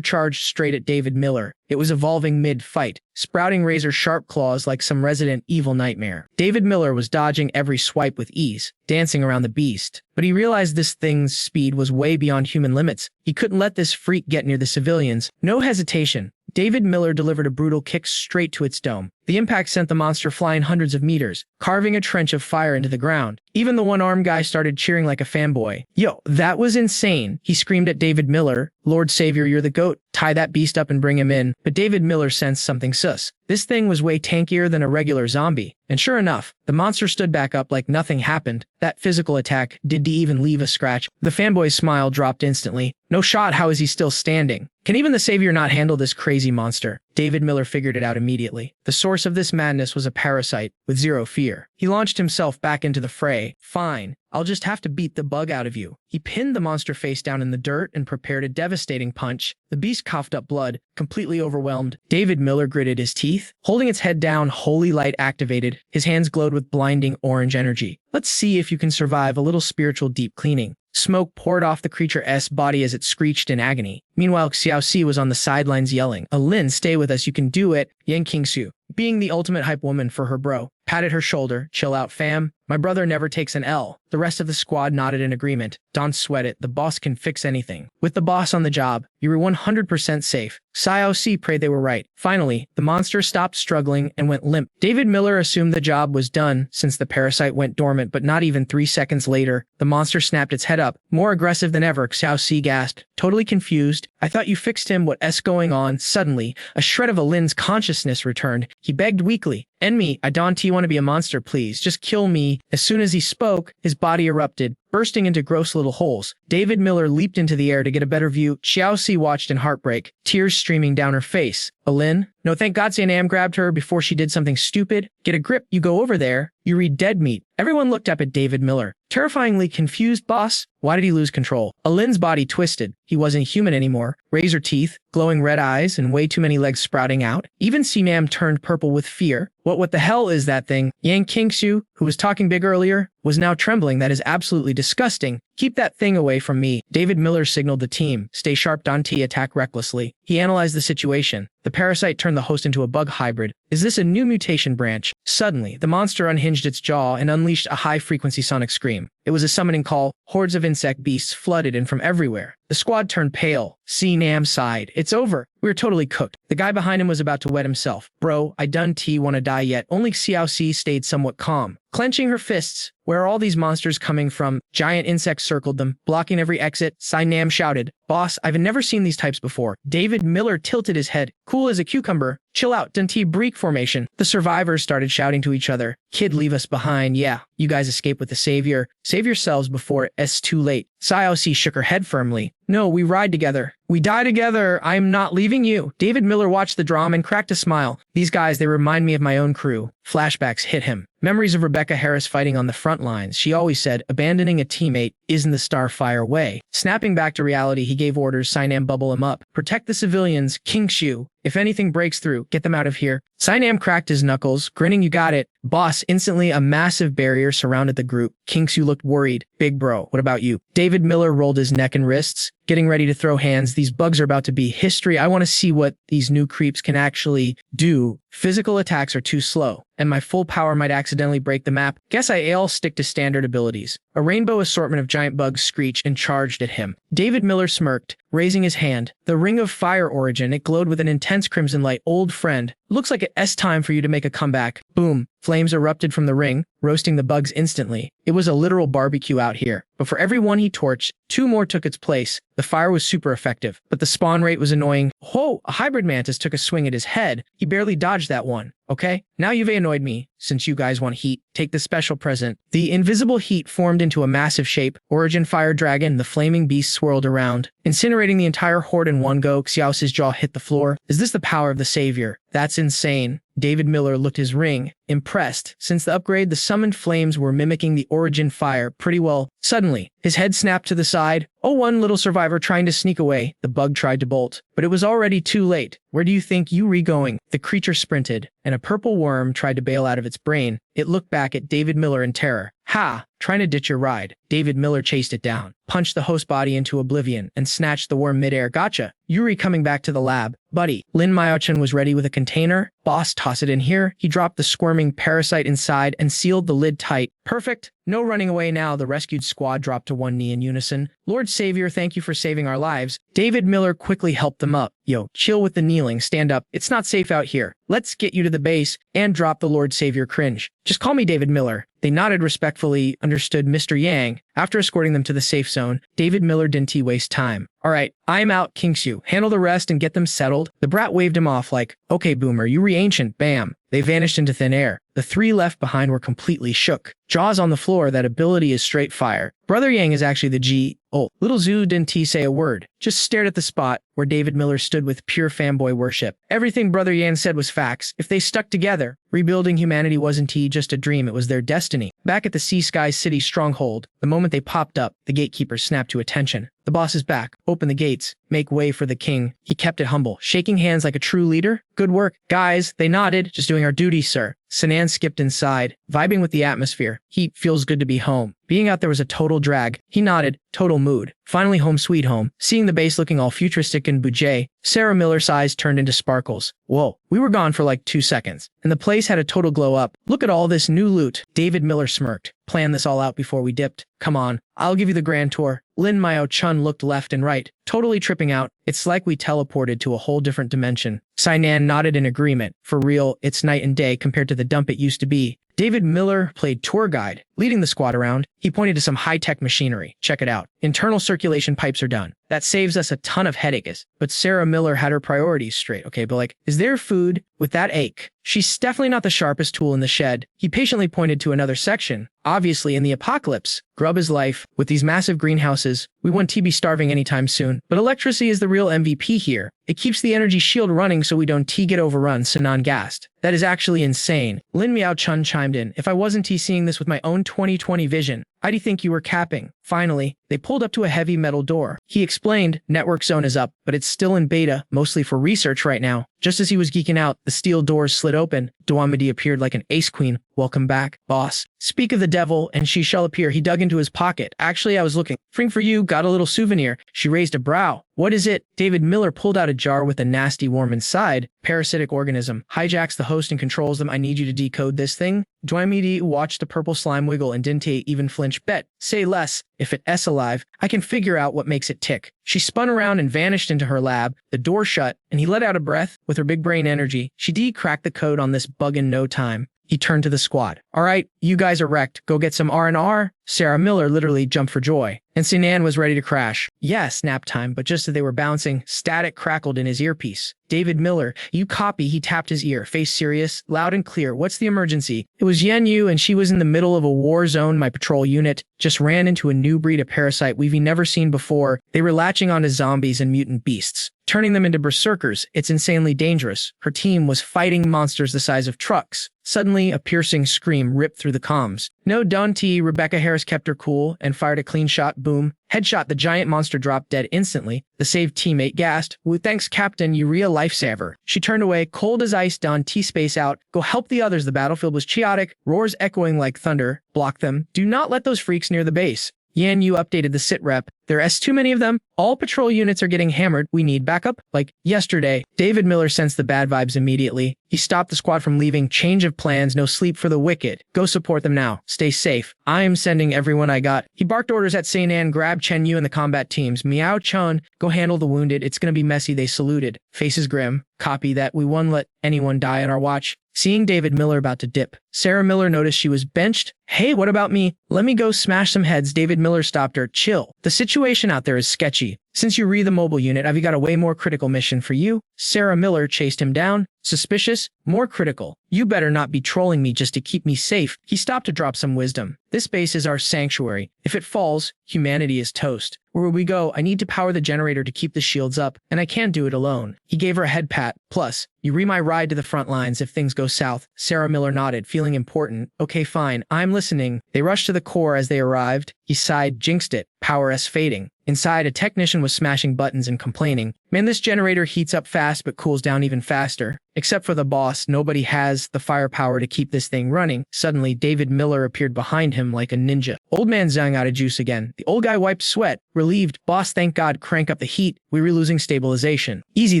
charged straight at David Miller. It was evolving mid-fight, sprouting razor-sharp claws like some Resident Evil nightmare. David Miller was dodging every swipe with ease, dancing around the beast. But he realized this thing's speed was way beyond human limits. He couldn't let this freak get near the civilians. No hesitation. David Miller delivered a brutal kick straight to its dome. The impact sent the monster flying hundreds of meters, carving a trench of fire into the ground. Even the one-armed guy started cheering like a fanboy. Yo, that was insane, he screamed at David Miller. Lord Savior, you're the GOAT. Tie that beast up and bring him in. But David Miller sensed something sus. This thing was way tankier than a regular zombie. And sure enough, the monster stood back up like nothing happened. That physical attack didn't even leave a scratch. The fanboy's smile dropped instantly. No shot, how is he still standing? Can even the Savior not handle this crazy monster? David Miller figured it out immediately. The source of this madness was a parasite with zero fear. He launched himself back into the fray. Fine, I'll just have to beat the bug out of you. He pinned the monster face down in the dirt and prepared a devastating punch. The beast coughed up blood, completely overwhelmed. David Miller gritted his teeth. Holding its head down, holy light activated. His hands glowed with blinding orange energy. Let's see if you can survive a little spiritual deep cleaning. Smoke poured off the creature's body as it screeched in agony. Meanwhile, Xiao was on the sidelines yelling, Lin, stay with us, you can do it. Yang Qingxiu, being the ultimate hype woman for her bro, patted her shoulder. Chill out, fam. My brother never takes an L. The rest of the squad nodded in agreement. Don't sweat it, the boss can fix anything. With the boss on the job, you were 100% safe. Xiao prayed they were right. Finally, the monster stopped struggling and went limp. David Miller assumed the job was done since the parasite went dormant, but not even 3 seconds later, the monster snapped its head up, more aggressive than ever. Xiao gasped, totally confused. I thought you fixed him, what's going on? Suddenly, a shred of Lin's consciousness returned. He begged weakly, "End me, I don't want to be a monster, please, just kill me." As soon as he spoke, his body erupted, bursting into gross little holes. David Miller leaped into the air to get a better view. Xiao watched in heartbreak, tears streaming down her face. Lin? No, thank God Sanam grabbed her before she did something stupid. Get a grip, you go over there. You read dead meat. Everyone looked up at David Miller. Terrifyingly confused, boss? Why did he lose control? Lin's body twisted. He wasn't human anymore. Razor teeth, glowing red eyes, and way too many legs sprouting out. Even Sinam turned purple with fear. What the hell is that thing? Yang Qingxiu, who was talking big earlier, was now trembling. That is absolutely disgusting. Keep that thing away from me. David Miller signaled the team. Stay sharp, Dante, attack recklessly. He analyzed the situation. The parasite turned the host into a bug hybrid. Is this a new mutation branch? Suddenly, the monster unhinged its jaw and unleashed a high-frequency sonic scream. It was a summoning call. Hordes of insect beasts flooded in from everywhere. The squad turned pale. Nam sighed. It's over. We were totally cooked. The guy behind him was about to wet himself. Bro, I done wanna die yet. Only Xiao stayed somewhat calm. Clenching her fists, where are all these monsters coming from? Giant insects circled them, blocking every exit. Nam shouted, Boss, I've never seen these types before. David Miller tilted his head. Cool as a cucumber. Chill out, Dante, break formation. The survivors started shouting to each other. Kid, leave us behind. Yeah, you guys escape with the Savior. Save yourselves before it's too late. Xiao shook her head firmly. No, we ride together. We die together. I am not leaving you. David Miller watched the drama and cracked a smile. These guys, they remind me of my own crew. Flashbacks hit him. Memories of Rebecca Harris fighting on the front lines. She always said, abandoning a teammate isn't the Starfire way. Snapping back to reality, he gave orders. Sinam, bubble him up. Protect the civilians. Qingxiu. If anything breaks through, get them out of here. Sinam cracked his knuckles, grinning, you got it. Boss, instantly a massive barrier surrounded the group. Qingxiu looked worried. Big bro, what about you? David Miller rolled his neck and wrists, getting ready to throw hands. These bugs are about to be history. I want to see what these new creeps can actually do. Physical attacks are too slow, and my full power might accidentally break the map. Guess I'll stick to standard abilities. A rainbow assortment of giant bugs screeched and charged at him. David Miller smirked, raising his hand. The ring of fire origin, it glowed with an intense crimson light. Old friend, looks like it's time for you to make a comeback. Boom. Flames erupted from the ring, roasting the bugs instantly. It was a literal barbecue out here. But for every one he torched, 2 more took its place. The fire was super effective, but the spawn rate was annoying. Whoa, a hybrid mantis took a swing at his head. He barely dodged that one. Okay, now you've annoyed me. Since you guys want heat, take the special present. The invisible heat formed into a massive shape. Origin fire dragon, the flaming beast swirled around, incinerating the entire horde in one go. Xiao's jaw hit the floor. Is this the power of the Savior? That's insane. David Miller looked his ring, impressed. Since the upgrade, the summoned flames were mimicking the origin fire pretty well. Suddenly, his head snapped to the side. Oh, one little survivor trying to sneak away. The bug tried to bolt, but it was already too late. Where do you think you going? The creature sprinted, and a purple worm tried to bail out of its brain. It looked back at David Miller in terror. Ha! Trying to ditch your ride. David Miller chased it down, punched the host body into oblivion, and snatched the worm midair. Gotcha. Yuri coming back to the lab. Buddy. Lin Maochan was ready with a container. Boss, toss it in here. He dropped the squirming parasite inside and sealed the lid tight. Perfect. No running away now. The rescued squad dropped to one knee in unison. Lord Savior, thank you for saving our lives. David Miller quickly helped them up. Yo, chill with the kneeling. Stand up. It's not safe out here. Let's get you to the base. And drop the Lord Savior cringe. Just call me David Miller. They nodded respectfully, understood Mr. Yang. After escorting them to the safe zone, David Miller didn't waste time. All right, I'm out, King Xiao. Handle the rest and get them settled. The brat waved him off like, okay, boomer, you re-ancient. Bam. They vanished into thin air. The three left behind were completely shook. Jaws on the floor. That ability is straight fire. Brother Yang is actually the G. Oh, little Zhu didn't say a word, just stared at the spot where David Miller stood with pure fanboy worship. Everything Brother Yang said was facts. If they stuck together, rebuilding humanity wasn't just a dream, it was their destiny. Back at the Sea Sky City stronghold, the moment they popped up, the gatekeeper snapped to attention. The boss is back. Open the gates. Make way for the king. He kept it humble, shaking hands like a true leader. Good work. Guys, they nodded. Just doing our duty, sir. Sinan skipped inside, vibing with the atmosphere. He feels good to be home. Being out there was a total drag. He nodded. Total mood. Finally home sweet home. Seeing the base looking all futuristic and bougie, Sarah Miller's eyes turned into sparkles. Whoa, we were gone for like 2 seconds, and the place had a total glow up. Look at all this new loot. David Miller smirked. Planned this all out before we dipped. Come on, I'll give you the grand tour. Lin Mao Chun looked left and right, totally tripping out. It's like we teleported to a whole different dimension. Sainan nodded in agreement. For real, it's night and day compared to the dump it used to be. David Miller played tour guide, leading the squad around. He pointed to some high-tech machinery. Check it out. Internal circulation pipes are done. That saves us a ton of headaches. But Sarah Miller had her priorities straight. Okay, but like, is there food with that ache? She's definitely not the sharpest tool in the shed. He patiently pointed to another section. Obviously, in the apocalypse, grub is life. With these massive greenhouses, we won't be starving anytime soon. But electricity is the real MVP here. It keeps the energy shield running so we don't get overrun, Sinan gasped. That is actually insane. Lin Miao Chun chimed in. If I wasn't seeing this with my own 2020 vision, I'd think you were capping. Finally, they pulled up to a heavy metal door. He explained, network zone is up, but it's still in beta, mostly for research right now. Just as he was geeking out, the steel doors slid open. Duamidi appeared like an ace queen. Welcome back, boss. Speak of the devil, and she shall appear. He dug into his pocket. Actually, I was looking. Fring for you, got a little souvenir. She raised a brow. What is it? David Miller pulled out a jar with a nasty worm inside. Parasitic organism. Hijacks the host and controls them. I need you to decode this thing. Duamidi watched the purple slime wiggle and didn't even flinch. Bet. Say less. If it's alive, I can figure out what makes it tick. She spun around and vanished into her lab. The door shut, and he let out a breath. With her big brain energy, she cracked the code on this bug in no time. He turned to the squad. All right, you guys are wrecked. Go get some R&R. Sarah Miller literally jumped for joy, and Sinan was ready to crash. Yes, nap time, but just as they were bouncing, static crackled in his earpiece. David Miller, you copy. He tapped his ear, face serious, loud and clear. What's the emergency? It was Yen Yu, and she was in the middle of a war zone. My patrol unit just ran into a new breed of parasite we've never seen before. They were latching onto zombies and mutant beasts, turning them into berserkers. It's insanely dangerous. Her team was fighting monsters the size of trucks. Suddenly, a piercing scream ripped through the comms. No Dante, Rebecca Harris kept her cool and fired a clean shot. Boom. Headshot. The giant monster dropped dead instantly. The saved teammate gasped. Woo, thanks, Captain. You real lifesaver. She turned away, cold as ice. Dante, space out. Go help the others. The battlefield was chaotic. Roars echoing like thunder. Block them. Do not let those freaks near the base. Yan Yu updated the sit rep. There's too many of them. All patrol units are getting hammered. We need backup. Like yesterday, David Miller sensed the bad vibes immediately. He stopped the squad from leaving. Change of plans. No sleep for the wicked. Go support them now. Stay safe. I am sending everyone I got. He barked orders at Sainan. Grab Chen Yu and the combat teams. Miao Chun, go handle the wounded. It's gonna be messy. They saluted. Faces grim. Copy that. We won't let anyone die at our watch. Seeing David Miller about to dip, Sarah Miller noticed she was benched. Hey, what about me? Let me go smash some heads. David Miller stopped her. Chill. The situation out there is sketchy. Since you re the mobile unit, I've got a way more critical mission for you. Sarah Miller chased him down. Suspicious? More critical. You better not be trolling me just to keep me safe. He stopped to drop some wisdom. This base is our sanctuary. If it falls, humanity is toast. Where will we go? I need to power the generator to keep the shields up, and I can't do it alone. He gave her a head pat. Plus, you re my ride to the front lines if things go south. Sarah Miller nodded, feeling important. Okay, fine. I'm listening. They rushed to the core as they arrived. He sighed, jinxed it. Power S fading. Inside, a technician was smashing buttons and complaining. Man, this generator heats up fast but cools down even faster. Except for the boss, nobody has the firepower to keep this thing running. Suddenly, David Miller appeared behind him like a ninja. Old man Zhang out of juice again. The old guy wiped sweat. Relieved. Boss, thank God, crank up the heat. We were losing stabilization. Easy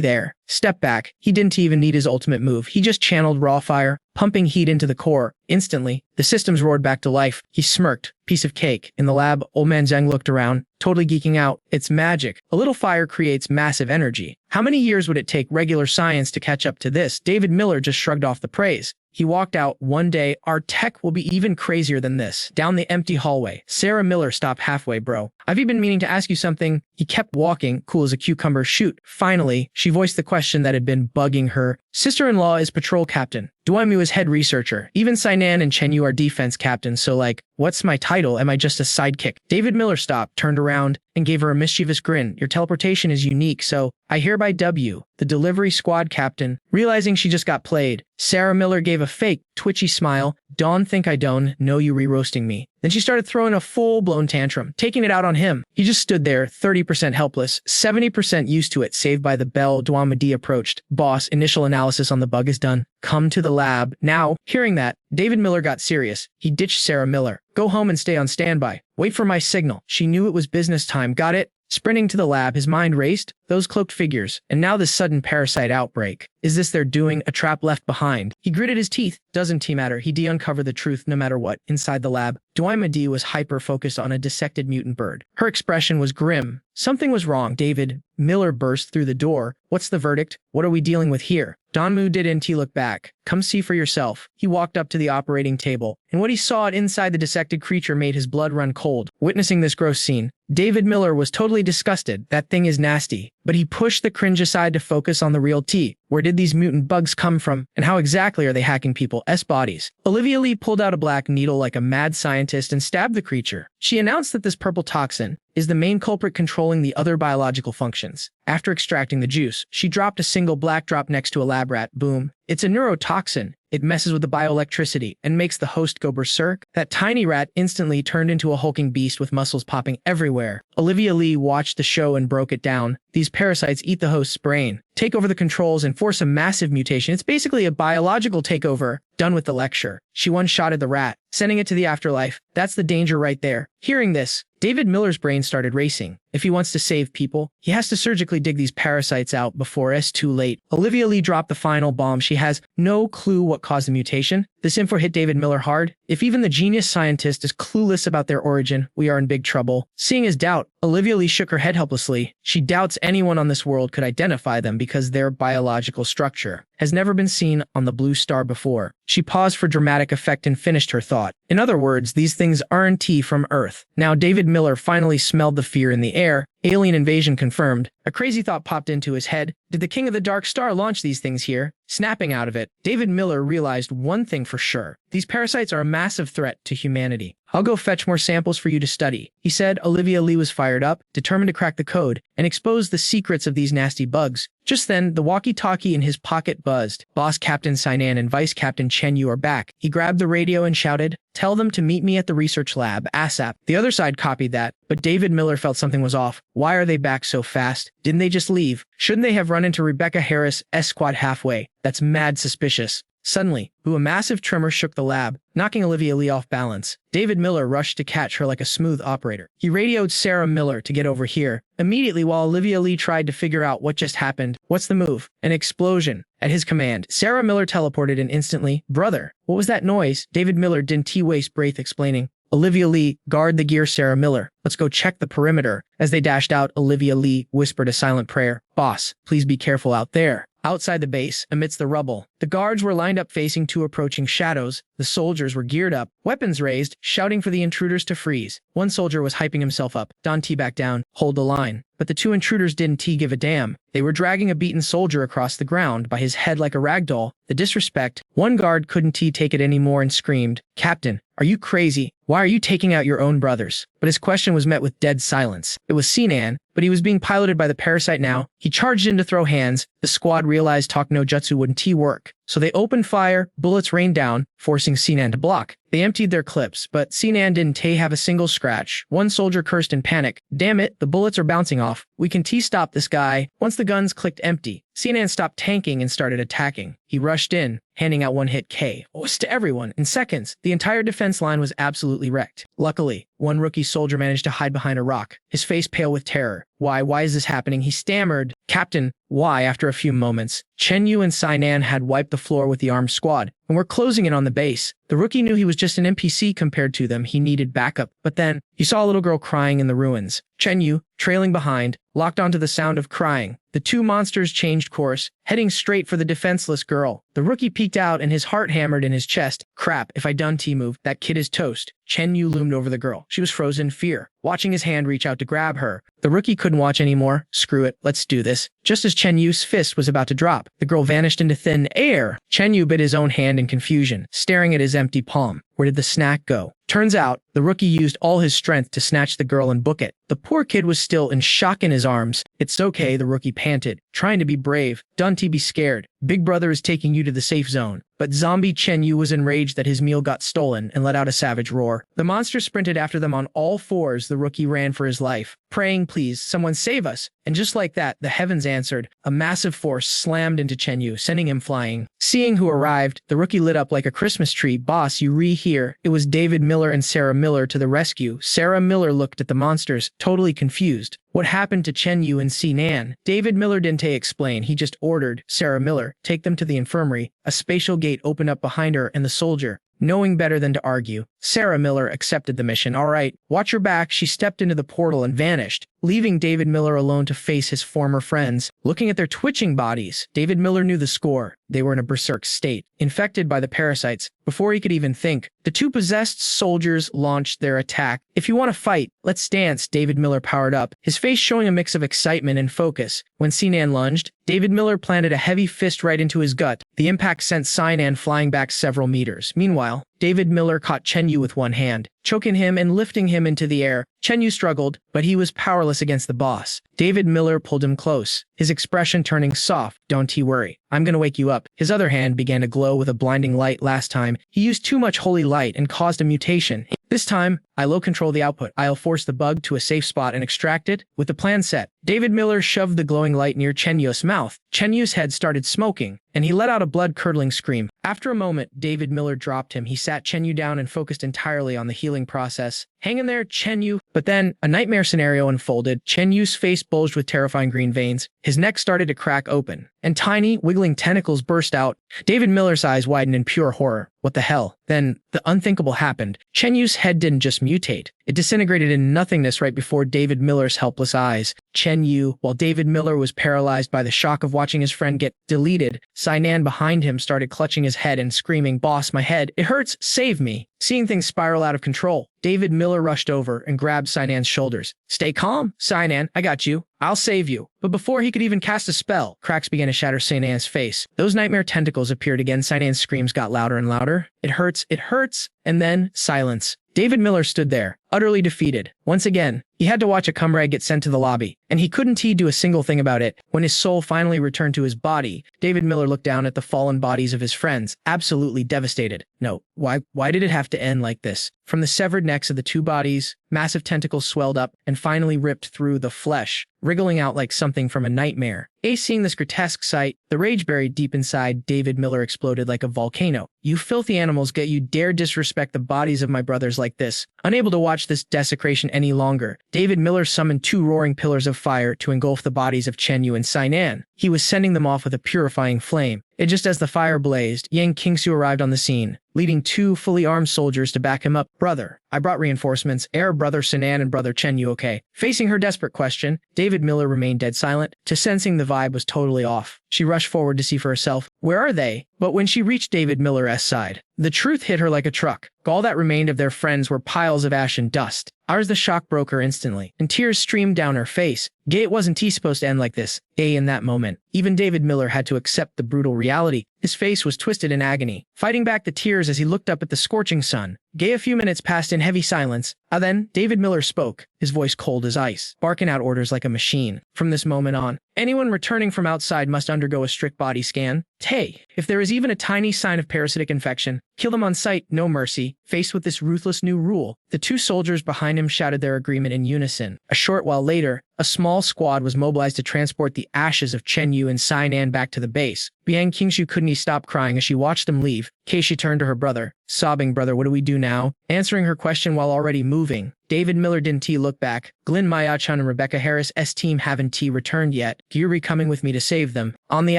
there. Step back. He didn't even need his ultimate move. He just channeled raw fire. pumping heat into the core. Instantly, the systems roared back to life. He smirked. Piece of cake. In the lab, old man Zheng looked around, totally geeking out. It's magic. A little fire creates massive energy. How many years would it take regular science to catch up to this? David Miller just shrugged off the praise. He walked out. One day, our tech will be even crazier than this. Down the empty hallway, Sarah Miller stopped halfway. Bro, I've been meaning to ask you something. He kept walking, cool as a cucumber. Shoot. Finally, she voiced the question that had been bugging her. Sister-in-law is patrol captain. Duaimu is head researcher. Even Sainan and Chen Yu are defense captains, so like, what's my title? Am I just a sidekick? David Miller stopped, turned around, and gave her a mischievous grin. Your teleportation is unique, so I hereby dub you the delivery squad captain. Realizing she just got played, Sarah Miller gave a fake, twitchy smile. Don't think I don't know you re-roasting me. Then she started throwing a full-blown tantrum, taking it out on him. He just stood there, 30% helpless, 70% used to it, saved by the bell. Duamadi approached. Boss, initial analysis on the bug is done. Come to the lab. Now, hearing that, David Miller got serious. He ditched Sarah Miller. Go home and stay on standby. Wait for my signal. She knew it was business time. Got it? Sprinting to the lab, his mind raced. Those cloaked figures. And now this sudden parasite outbreak. Is this their doing? A trap left behind? He gritted his teeth. Doesn't matter. He uncovered the truth no matter what. Inside the lab, Duaimadi was hyper-focused on a dissected mutant bird. Her expression was grim. Something was wrong. David Miller burst through the door. What's the verdict? What are we dealing with here? Donmu didn't look back. Come see for yourself. He walked up to the operating table, and what he saw inside the dissected creature made his blood run cold. Witnessing this gross scene, David Miller was totally disgusted. That thing is nasty. But he pushed the cringe aside to focus on the real tea. Where did these mutant bugs come from? And how exactly are they hacking people's bodies? Olivia Lee pulled out a black needle like a mad scientist and stabbed the creature. She announced that this purple toxin is the main culprit controlling the other biological functions. After extracting the juice, she dropped a single black drop next to a lab rat. Boom. It's a neurotoxin. It messes with the bioelectricity and makes the host go berserk. That tiny rat instantly turned into a hulking beast with muscles popping everywhere. Olivia Lee watched the show and broke it down. These parasites eat the host's brain, take over the controls, and force a massive mutation. It's basically a biological takeover. Done with the lecture, she one-shotted the rat, sending it to the afterlife. That's the danger right there. Hearing this, David Miller's brain started racing. If he wants to save people, he has to surgically dig these parasites out before it's too late. Olivia Lee dropped the final bomb. She has no clue what caused the mutation. This info hit David Miller hard. If even the genius scientist is clueless about their origin, we are in big trouble. Seeing his doubt, Olivia Lee shook her head helplessly. She doubts anyone on this world could identify them because their biological structure has never been seen on the blue star before. She paused for dramatic effect and finished her thought. In other words, these things aren't from Earth. Now David Miller finally smelled the fear in the air. Alien invasion confirmed. A crazy thought popped into his head. Did the King of the Dark Star launch these things here? Snapping out of it, David Miller realized one thing for sure. These parasites are a massive threat to humanity. I'll go fetch more samples for you to study, he said. Olivia Lee was fired up, determined to crack the code and expose the secrets of these nasty bugs. Just then, the walkie-talkie in his pocket buzzed. Boss Captain Sainan and Vice Captain Chen Yu are back. He grabbed the radio and shouted, "Tell them to meet me at the research lab, ASAP." The other side copied that, but David Miller felt something was off. Why are they back so fast? Didn't they just leave? Shouldn't they have run into Rebecca Harris' squad halfway? That's mad suspicious. Suddenly, a massive tremor shook the lab, knocking Olivia Lee off balance. David Miller rushed to catch her like a smooth operator. He radioed Sarah Miller to get over here. Immediately, while Olivia Lee tried to figure out what just happened, what's the move? An explosion. At his command, Sarah Miller teleported and instantly, "Brother, what was that noise?" David Miller didn't waste breath explaining. Olivia Lee, guard the gear. Sarah Miller, let's go check the perimeter. As they dashed out, Olivia Lee whispered a silent prayer. Boss, please be careful out there. Outside the base, amidst the rubble, the guards were lined up facing two approaching shadows. The soldiers were geared up, weapons raised, shouting for the intruders to freeze. One soldier was hyping himself up. Don T back down, hold the line. But the two intruders didn't give a damn. They were dragging a beaten soldier across the ground by his head like a rag doll. The disrespect. One guard couldn't take it anymore and screamed, "Captain, are you crazy? Why are you taking out your own brothers?" But his question was met with dead silence. It was Sinan, but he was being piloted by the parasite now. He charged in to throw hands. The squad realized talk no jutsu wouldn't work. So they opened fire, bullets rained down, forcing Sinan to block. They emptied their clips, but Sinan didn't have a single scratch. One soldier cursed in panic. "Damn it, the bullets are bouncing off. We can stop this guy." Once the guns clicked empty, Sinan stopped tanking and started attacking. He rushed in, handing out one-hit KOs to everyone. In seconds, the entire defense line was absolutely wrecked. Luckily, one rookie soldier managed to hide behind a rock, his face pale with terror. Why is this happening?" He stammered. "Captain, why?" After a few moments, Chen Yu and Sainan had wiped the the floor with the armed squad, and were closing in on the base. The rookie knew he was just an NPC compared to them. He needed backup. But then, he saw a little girl crying in the ruins. Chen Yu, trailing behind, locked onto the sound of crying. The two monsters changed course, heading straight for the defenseless girl. The rookie peeked out and his heart hammered in his chest. Crap, if I done T-move, that kid is toast. Chen Yu loomed over the girl. She was frozen in fear, watching his hand reach out to grab her. The rookie couldn't watch anymore. Screw it, let's do this. Just as Chen Yu's fist was about to drop, the girl vanished into thin air. Chen Yu bit his own hand in confusion, staring at his empty palm. Where did the snack go? Turns out, the rookie used all his strength to snatch the girl and book it. The poor kid was still in shock in his arms. It's okay, the rookie panted, trying to be brave. Don't be scared. Big brother is taking you to the safe zone. But zombie Chen Yu was enraged that his meal got stolen and let out a savage roar. The monster sprinted after them on all fours. The rookie ran for his life, praying, please, someone save us. And just like that, the heavens answered. A massive force slammed into Chen Yu, sending him flying. Seeing who arrived, the rookie lit up like a Christmas tree. Boss, you here. It was David Miller and Sarah Miller to the rescue. Sarah Miller looked at the monsters, totally confused. What happened to Chen Yu and Sinan? David Miller didn't explain. He just ordered Sarah Miller, take them to the infirmary. A spatial gate opened up behind her and the soldier. Knowing better than to argue, Sarah Miller accepted the mission. All right, watch your back. She stepped into the portal and vanished, leaving David Miller alone to face his former friends. Looking at their twitching bodies, David Miller knew the score. They were in a berserk state, infected by the parasites. Before he could even think, the two possessed soldiers launched their attack. If you want to fight, let's dance. David Miller powered up, his face showing a mix of excitement and focus. When Sinan lunged, David Miller planted a heavy fist right into his gut. The impact sent Sinan flying back several meters. Meanwhile, David Miller caught Chen Yu with one hand, choking him and lifting him into the air. Chen Yu struggled, but he was powerless against the boss. David Miller pulled him close, his expression turning soft. Don't worry, I'm gonna wake you up. His other hand began to glow with a blinding light. Last time, he used too much holy light and caused a mutation. This time, I'll control the output. I'll force the bug to a safe spot and extract it. With the plan set, David Miller shoved the glowing light near Chen Yu's mouth. Chen Yu's head started smoking, and he let out a blood-curdling scream. After a moment, David Miller dropped him. He sat Chen Yu down and focused entirely on the healing process. Hang in there, Chen Yu. But then, a nightmare scenario unfolded. Chen Yu's face bulged with terrifying green veins. His neck started to crack open, and tiny, wiggling tentacles burst out. David Miller's eyes widened in pure horror. What the hell? Then, the unthinkable happened. Chen Yu's head didn't just mutate. It disintegrated in nothingness right before David Miller's helpless eyes. Chen Yu, while David Miller was paralyzed by the shock of watching his friend get deleted, Sinan behind him started clutching his head and screaming, "Boss, my head, it hurts, save me." Seeing things spiral out of control, David Miller rushed over and grabbed Sinan's shoulders. Stay calm, Sinan, I got you. I'll save you. But before he could even cast a spell, cracks began to shatter Sinan's face. Those nightmare tentacles appeared again. Sinan's screams got louder and louder. It hurts, and then silence. David Miller stood there, utterly defeated. Once again, he had to watch a comrade get sent to the lobby, and he couldn't do a single thing about it. When his soul finally returned to his body, David Miller looked down at the fallen bodies of his friends, absolutely devastated. No, why did it have to end like this? From the severed necks of the two bodies, massive tentacles swelled up and finally ripped through the flesh, wriggling out like something from a nightmare. Seeing this grotesque sight, the rage buried deep inside David Miller exploded like a volcano. You filthy animals, you dare disrespect the bodies of my brothers like this. Unable to watch this desecration any longer, David Miller summoned two roaring pillars of fire to engulf the bodies of Chen Yu and Sinan. He was sending them off with a purifying flame. Just as the fire blazed, Yang Qingsu arrived on the scene, leading two fully armed soldiers to back him up. Brother, I brought reinforcements. Brother Sinan and brother Chen Yu okay? Facing her desperate question, David Miller remained dead silent. Sensing the vibe was totally off, she rushed forward to see for herself. Where are they? But when she reached David Miller's side, the truth hit her like a truck. All that remained of their friends were piles of ash and dust. Ours, the shock broke her instantly, and tears streamed down her face. It wasn't supposed to end like this. In that moment, even David Miller had to accept the brutal reality. His face was twisted in agony, fighting back the tears as he looked up at the scorching sun. A few minutes passed in heavy silence. Then, David Miller spoke, his voice cold as ice, barking out orders like a machine. From this moment on, anyone returning from outside must undergo a strict body scan. If there is even a tiny sign of parasitic infection, kill them on sight, no mercy. Faced with this ruthless new rule, the two soldiers behind him shouted their agreement in unison. A short while later, a small squad was mobilized to transport the ashes of Chen Yu and Sinan back to the base. Biang Qingshu couldn't stop crying as she watched them leave. Keishi turned to her brother, sobbing, "Brother, what do we do now?" Answering her question while already moving. David Miller didn't look back. Glenn Maya-chan and Rebecca Harris' team haven't returned yet. Gyuri coming with me to save them. On the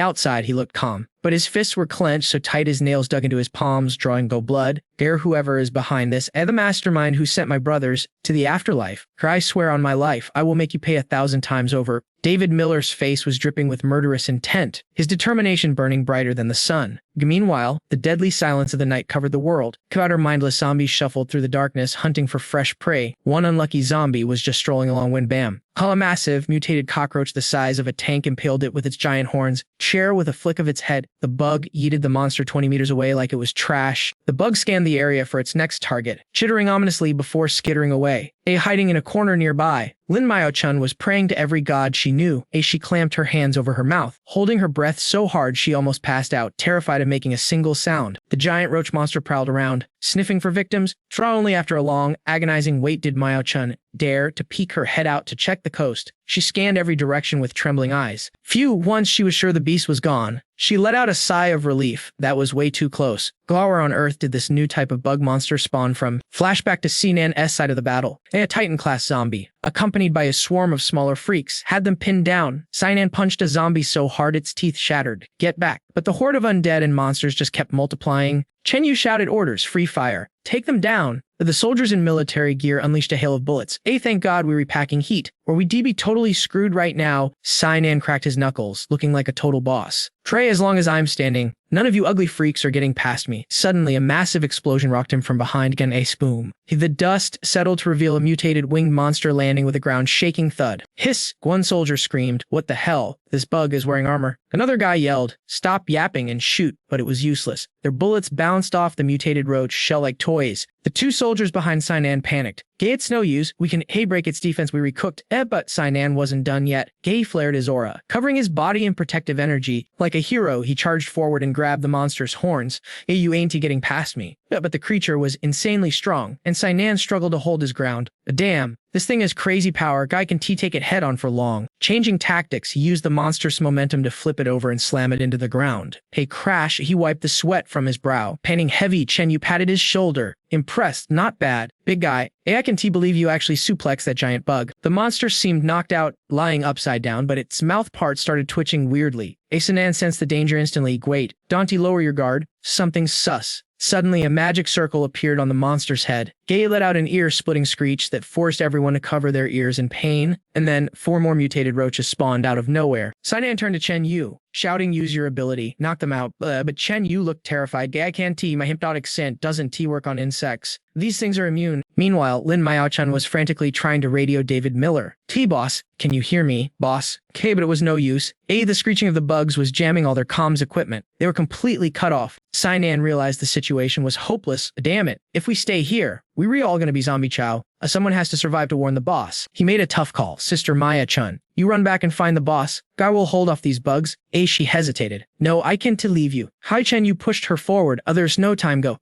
outside, he looked calm, but his fists were clenched so tight his nails dug into his palms, drawing go blood. Dare whoever is behind this, and the mastermind who sent my brothers to the afterlife. For I swear on my life, I will make you pay 1,000 times over. David Miller's face was dripping with murderous intent, his determination burning brighter than the sun. Meanwhile, the deadly silence of the night covered the world. Crowder mindless zombies shuffled through the darkness, hunting for fresh prey. One unlucky zombie was just strolling along when bam. A massive, mutated cockroach the size of a tank impaled it with its giant horns. Chair with a flick of its head, the bug yeeted the monster 20 meters away like it was trash. The bug scanned the area for its next target, chittering ominously before skittering away. Hiding in a corner nearby, Lin Mao-chun was praying to every god she knew. She clamped her hands over her mouth, holding her breath so hard she almost passed out, terrified of making a single sound. The giant roach monster prowled around, sniffing for victims. Only after a long, agonizing wait did Mao-chun dare to peek her head out to check the coast. She scanned every direction with trembling eyes. Once she was sure the beast was gone, she let out a sigh of relief. That was way too close. Where on earth did this new type of bug monster spawn from? Flashback to Sinan's side of the battle. A Titan-class zombie, accompanied by a swarm of smaller freaks, had them pinned down. Sinan punched a zombie so hard its teeth shattered. Get back. But the horde of undead and monsters just kept multiplying. Chen Yu shouted orders, free fire. Take them down. The soldiers in military gear unleashed a hail of bullets. Thank God we were repacking heat, or we'd be totally screwed right now. Sinan cracked his knuckles, looking like a total boss. Trey, as long as I'm standing, none of you ugly freaks are getting past me. Suddenly, a massive explosion rocked him from behind. Again, a spoom. The dust settled to reveal a mutated winged monster landing with a ground-shaking thud. Hiss! One soldier screamed, "What the hell? This bug is wearing armor." Another guy yelled, "Stop yapping and shoot," but it was useless. Their bullets bounced off the mutated roach shell like toys. The two soldiers behind Sinan panicked. "Gay, it's no use. We can break its defense. We recooked." But Sinan wasn't done yet. Gay flared his aura, covering his body in protective energy. Like a hero, he charged forward and grabbed the monster's horns. "You ain't getting past me." But the creature was insanely strong, and Sinan struggled to hold his ground. Damn, this thing has crazy power. Guy can take it head on for long. Changing tactics, he used the monster's momentum to flip it over and slam it into the ground. Crash, he wiped the sweat from his brow. Panting heavy, Chen Yu patted his shoulder. Impressed, not bad. "Big guy, I can believe you actually suplexed that giant bug." The monster seemed knocked out, lying upside down, but its mouth part started twitching weirdly. Sinan sensed the danger instantly. "Wait, Dante, lower your guard. Something's sus." Suddenly, a magic circle appeared on the monster's head. Gay let out an ear-splitting screech that forced everyone to cover their ears in pain, and then 4 more mutated roaches spawned out of nowhere. Sinan turned to Chen Yu, shouting, "Use your ability. Knock them out." But Chen Yu looked terrified. "Gay, I can't my hypnotic scent doesn't work on insects. These things are immune." Meanwhile, Lin Mao-chan was frantically trying to radio David Miller. "Boss, can you hear me, boss?" But it was no use. The screeching of the bugs was jamming all their comms equipment. They were completely cut off. Sinan realized the situation was hopeless. "Damn it. If we stay here, we're all gonna be zombie chow. Someone has to survive to warn the boss." He made a tough call. "Sister Maya-chun, you run back and find the boss. Guy will hold off these bugs." She hesitated. "No, I can't leave you." Hai Chen Yu pushed her forward. "Others no time go."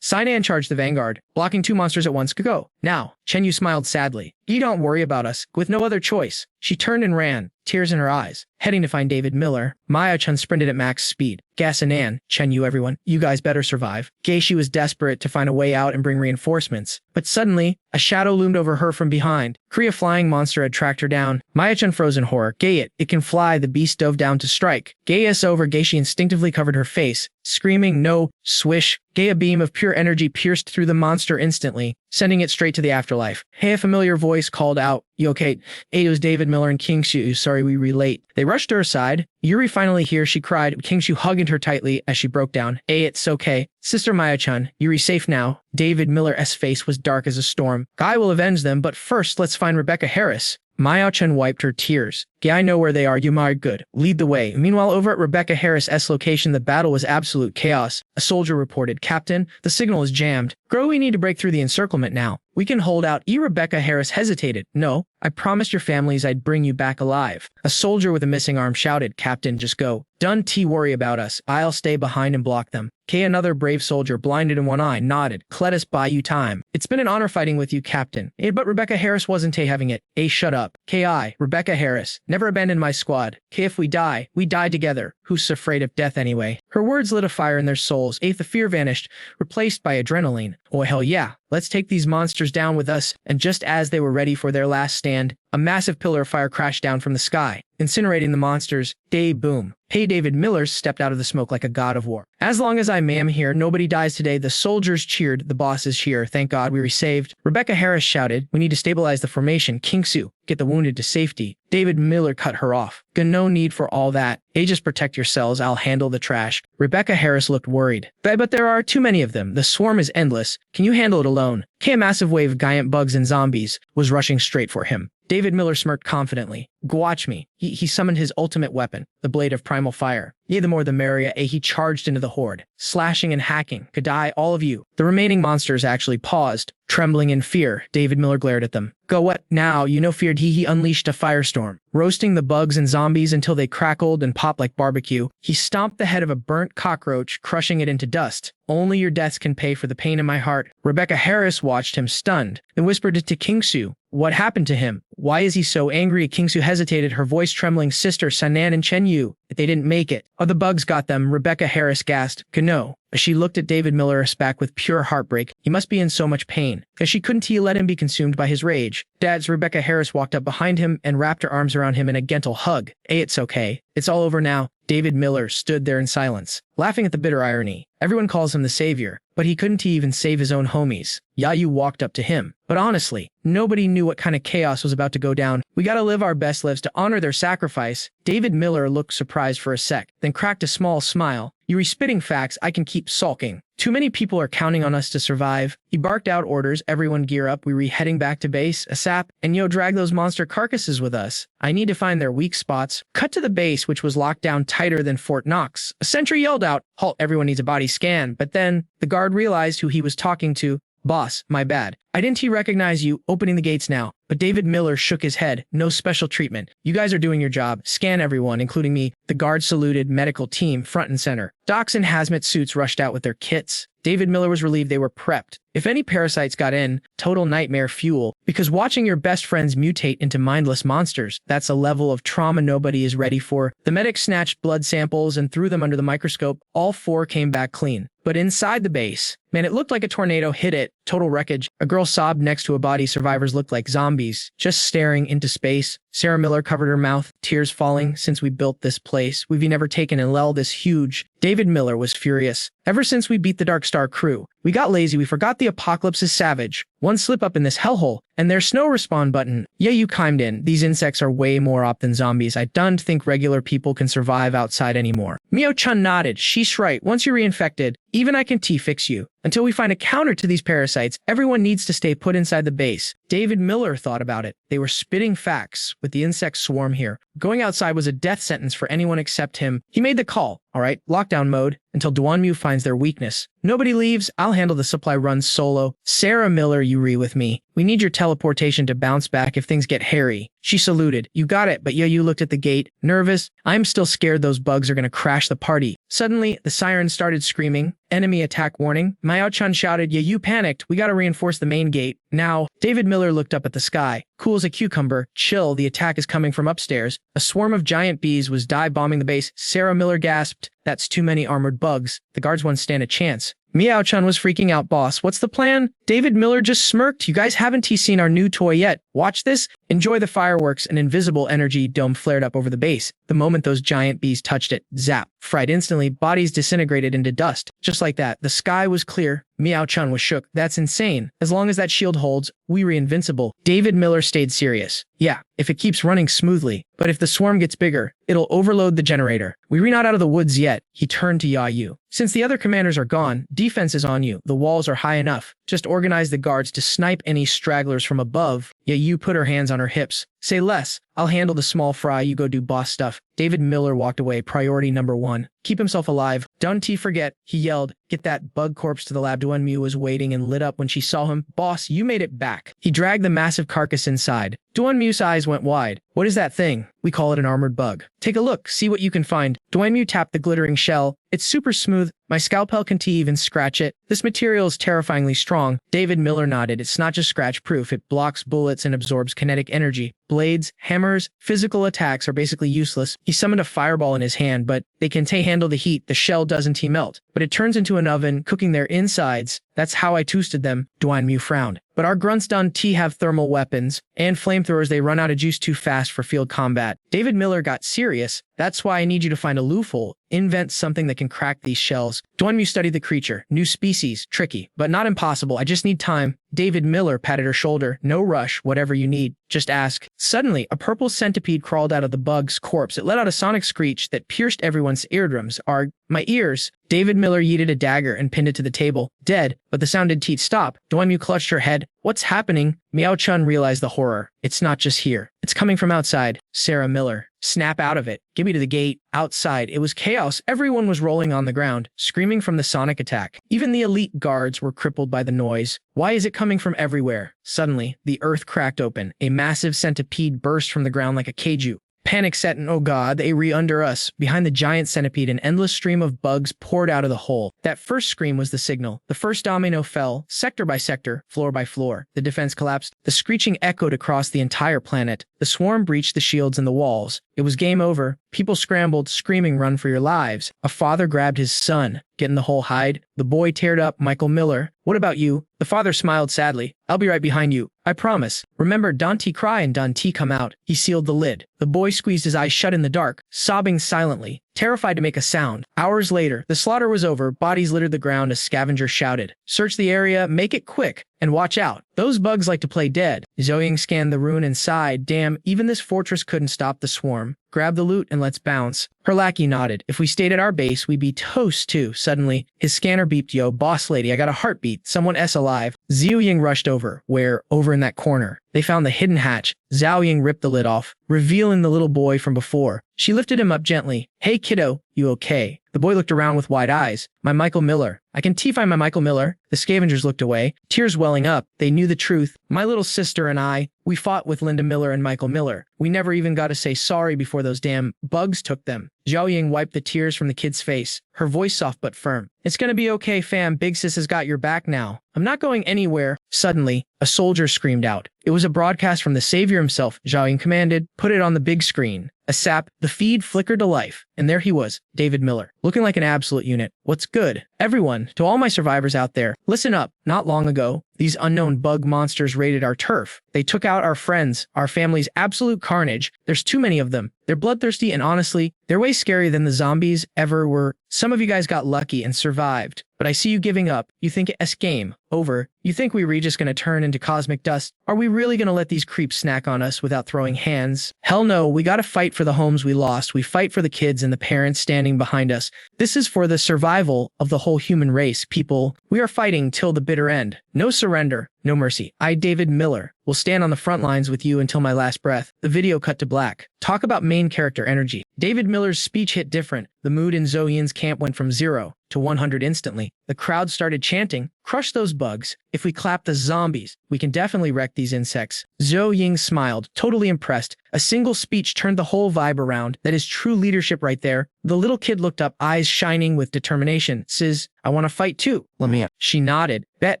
Sinan charged the vanguard, blocking 2 monsters at once. "Go. Now." Chen Yu smiled sadly. "You don't worry about us." With no other choice, she turned and ran, tears in her eyes, heading to find David Miller. Maya-chun sprinted at max speed. "Sinan, Chen Yu, everyone, you guys better survive." She was desperate to find a way out and bring reinforcements. But suddenly, a shadow loomed over her from behind. A flying monster had tracked her down. Maya-chun froze in horror. It can fly." The beast dove down to strike. Over. She instinctively covered her face, screaming, "No!" Swish. A beam of pure energy pierced through the monster instantly, sending it straight to the afterlife. A familiar voice called out, "You okay?" It was David Miller and Qingshu. "Sorry, we were late." They rushed to her side. "Yuri finally here," she cried. Qingshu hugged her tightly as she broke down. It's okay. Sister Maya-chan, Yuri's safe now." David Miller's face was dark as a storm. "Guy will avenge them, but first let's find Rebecca Harris." Maya-chan wiped her tears. "I know where they are. You are good. Lead the way." Meanwhile, over at Rebecca Harris' location, the battle was absolute chaos. A soldier reported, "Captain, the signal is jammed." "Grow, we need to break through the encirclement now." We can hold out. Rebecca Harris hesitated. No, I promised your families I'd bring you back alive. A soldier with a missing arm shouted, Captain, just go. Done. Worry about us. I'll stay behind and block them. Another brave soldier, blinded in one eye, nodded. Let us buy you time. It's been an honor fighting with you, Captain. But Rebecca Harris wasn't having it. Shut up. Rebecca Harris, never abandon my squad. If we die together. Who's afraid of death anyway? Her words lit a fire in their souls. The fear vanished, replaced by adrenaline. Oh, hell yeah. Let's take these monsters down with us. And just as they were ready for their last stand, a massive pillar of fire crashed down from the sky, incinerating the monsters. Boom. David Miller stepped out of the smoke like a god of war. As long as I am here, nobody dies today. The soldiers cheered. The boss is here. Thank God we were saved. Rebecca Harris shouted, we need to stabilize the formation. Kingsu, get the wounded to safety. David Miller cut her off. No need for all that. Just protect yourselves. I'll handle the trash. Rebecca Harris looked worried. But there are too many of them. The swarm is endless. Can you handle it alone? A massive wave of giant bugs and zombies was rushing straight for him. David Miller smirked confidently. Watch me. He summoned his ultimate weapon, the blade of primal fire. The more the merrier. He charged into the horde, slashing and hacking. Could die, all of you. The remaining monsters actually paused, trembling in fear. David Miller glared at them. Go what now? Feared he unleashed a firestorm, roasting the bugs and zombies until they crackled and popped like barbecue. He stomped the head of a burnt cockroach, crushing it into dust. Only your deaths can pay for the pain in my heart. Rebecca Harris watched him stunned, then whispered it to Kingsu. What happened to him? Why is he so angry? Kingsu hesitated, her voice trembling. Sister Sanan and Chen Yu. They didn't make it. Oh, the bugs got them. Rebecca Harris gasped. No. She looked at David Miller's back with pure heartbreak. He must be in so much pain. She couldn't let him be consumed by his rage. Dad's Rebecca Harris walked up behind him and wrapped her arms around him in a gentle hug. It's okay. It's all over now. David Miller stood there in silence, laughing at the bitter irony. Everyone calls him the savior, but he couldn't even save his own homies. Yayu walked up to him. But honestly, nobody knew what kind of chaos was about to go down. We gotta live our best lives to honor their sacrifice. David Miller looked surprised for a sec, then cracked a small smile. You're spitting facts. I can keep sulking. Too many people are counting on us to survive. He barked out orders. Everyone gear up. We heading back to base. ASAP. And drag those monster carcasses with us. I need to find their weak spots. Cut to the base, which was locked down tighter than Fort Knox. A sentry yelled out, halt, everyone needs a body scan. But then the guard realized who he was talking to. Boss, my bad. I didn't recognize you. Opening the gates now. But David Miller shook his head. No special treatment. You guys are doing your job. Scan everyone, including me. The guard saluted. Medical team, front and center. Docs in hazmat suits rushed out with their kits. David Miller was relieved they were prepped. If any parasites got in, total nightmare fuel. Because watching your best friends mutate into mindless monsters, that's a level of trauma nobody is ready for. The medic snatched blood samples and threw them under the microscope. All 4 came back clean. But inside the base, man, it looked like a tornado hit it. Total wreckage. A girl sobbed next to a body. Survivors looked like zombies, just staring into space. Sarah Miller covered her mouth, tears falling. Since we built this place, we've never taken a L this huge. David Miller was furious. Ever since we beat the Dark Star crew, we got lazy. We forgot the apocalypse is savage. One slip up in this hellhole, and there's no respawn button. Yeah, you chimed in. These insects are way more op than zombies. I don't think regular people can survive outside anymore. Mio-chan nodded. She's right. Once you're reinfected, even I can fix you. Until we find a counter to these parasites, everyone needs to stay put inside the base. David Miller thought about it. They were spitting facts with the insect swarm here. Going outside was a death sentence for anyone except him. He made the call. All right, lockdown mode until Duanmu finds their weakness. Nobody leaves. I'll handle the supply runs solo. Sarah Miller, you with me. We need your teleportation to bounce back if things get hairy. She saluted. You got it, but you looked at the gate. Nervous? I'm still scared those bugs are gonna crash the party. Suddenly, the siren started screaming. Enemy attack warning. Mao-chan shouted, you panicked. We gotta reinforce the main gate. Now, David Miller looked up at the sky. Cool as a cucumber. Chill, the attack is coming from upstairs. A swarm of giant bees was dive bombing the base. Sarah Miller gasped. That's too many armored bugs. The guards won't stand a chance. Miao-chan was freaking out. Boss, what's the plan? David Miller just smirked. You guys haven't seen our new toy yet. Watch this. Enjoy the fireworks. An invisible energy dome flared up over the base. The moment those giant bees touched it, zap. Fried instantly, bodies disintegrated into dust. Just like that, the sky was clear. Miao-chan was shook. That's insane. As long as that shield holds, we're invincible. David Miller stayed serious. Yeah, if it keeps running smoothly. But if the swarm gets bigger, it'll overload the generator. We're not out of the woods yet. He turned to Yayu. Since the other commanders are gone, defense is on you. The walls are high enough. Just organize the guards to snipe any stragglers from above. Yeah, you put her hands on her hips. Say less. I'll handle the small fry, you go do boss stuff. David Miller walked away, priority number 1. Keep himself alive. Don't forget, he yelled. Get that bug corpse to the lab. Duan was waiting and lit up when she saw him. Boss, you made it back. He dragged the massive carcass inside. Duan eyes went wide. What is that thing? We call it an armored bug. Take a look, see what you can find. Duan tapped the glittering shell. It's super smooth. My scalpel can even scratch it. This material is terrifyingly strong. David Miller nodded. It's not just scratch-proof. It blocks bullets and absorbs kinetic energy. Blades, hammers, physical attacks are basically useless. He summoned a fireball in his hand, but they can handle the heat. The shell doesn't melt, but it turns into an oven, cooking their insides. That's how I toasted them. Duan frowned. But our grunts don't have thermal weapons and flamethrowers. They run out of juice too fast for field combat. David Miller got serious. That's why I need you to find a loophole. Invent something that can crack these shells. Duan studied the creature. New species. Tricky, but not impossible. I just need time. David Miller patted her shoulder. No rush. Whatever you need. Just ask. Suddenly, a purple centipede crawled out of the bug's corpse. It let out a sonic screech that pierced everyone's eardrums. My ears. David Miller yeeted a dagger and pinned it to the table. Dead, but the sound did stop. Duan clutched her head. What's happening? Miao Chun realized the horror. It's not just here. It's coming from outside. Sarah Miller. Snap out of it. Get me to the gate. Outside, it was chaos. Everyone was rolling on the ground, screaming from the sonic attack. Even the elite guards were crippled by the noise. Why is it coming from everywhere? Suddenly, the earth cracked open. A massive centipede burst from the ground like a kaiju. Panic set and oh god, they under us. Behind the giant centipede, an endless stream of bugs poured out of the hole. That first scream was the signal. The first domino fell, sector by sector, floor by floor. The defense collapsed. The screeching echoed across the entire planet. The swarm breached the shields and the walls. It was game over. People scrambled, screaming, run for your lives. A father grabbed his son. Get in the hole, hide. The boy teared up Michael Miller. What about you? The father smiled sadly. I'll be right behind you. I promise. Remember, Dante cry and Dante come out. He sealed the lid. The boy squeezed his eyes shut in the dark, sobbing silently, terrified to make a sound. Hours later, the slaughter was over. Bodies littered the ground as scavengers shouted. Search the area, make it quick, and watch out. Those bugs like to play dead. Zhao Ying scanned the ruin and sighed. Damn, even this fortress couldn't stop the swarm. Grab the loot and let's bounce. Her lackey nodded. If we stayed at our base, we'd be toast too. Suddenly, his scanner beeped. Yo, boss lady, I got a heartbeat. Someone S alive. Zhao Ying rushed over. Where? Over in that corner. They found the hidden hatch. Zhao Ying ripped the lid off, revealing the little boy from before. She lifted him up gently. Hey kiddo, you okay? The boy looked around with wide eyes. My Michael Miller. I can find my Michael Miller. The scavengers looked away, tears welling up. They knew the truth. My little sister and I, we fought with Linda Miller and Michael Miller. We never even got to say sorry before those damn bugs took them. Zhao Ying wiped the tears from the kid's face, her voice soft but firm. It's gonna be okay, fam. Big sis has got your back now. I'm not going anywhere. Suddenly, a soldier screamed out. It was a broadcast from the savior himself. Xiao Ying commanded, put it on the big screen. A sap, the feed flickered to life, and there he was, David Miller, looking like an absolute unit. What's good? Everyone, to all my survivors out there, listen up. Not long ago, these unknown bug monsters raided our turf. They took out our friends, our families, absolute carnage. There's too many of them. They're bloodthirsty and honestly, they're way scarier than the zombies ever were. Some of you guys got lucky and survived, but I see you giving up. You think it's game over. You think we were just gonna turn into cosmic dust? Are we really gonna let these creeps snack on us without throwing hands? Hell no, we gotta fight for the homes we lost. We fight for the kids and the parents standing behind us. This is for the survival of the whole human race, people. We are fighting till the bitter end. No surrender, no mercy. I, David Miller, will stand on the front lines with you until my last breath. The video cut to black. Talk about main character energy. David Miller's speech hit different. The mood in Zhao Ying's camp went from 0 to 100 instantly. The crowd started chanting, crush those bugs. If we clap the zombies, we can definitely wreck these insects. Zhao Ying smiled, totally impressed. A single speech turned the whole vibe around. That is true leadership right there. The little kid looked up, eyes shining with determination. Sis, I want to fight too. Let me up. She nodded. Bet,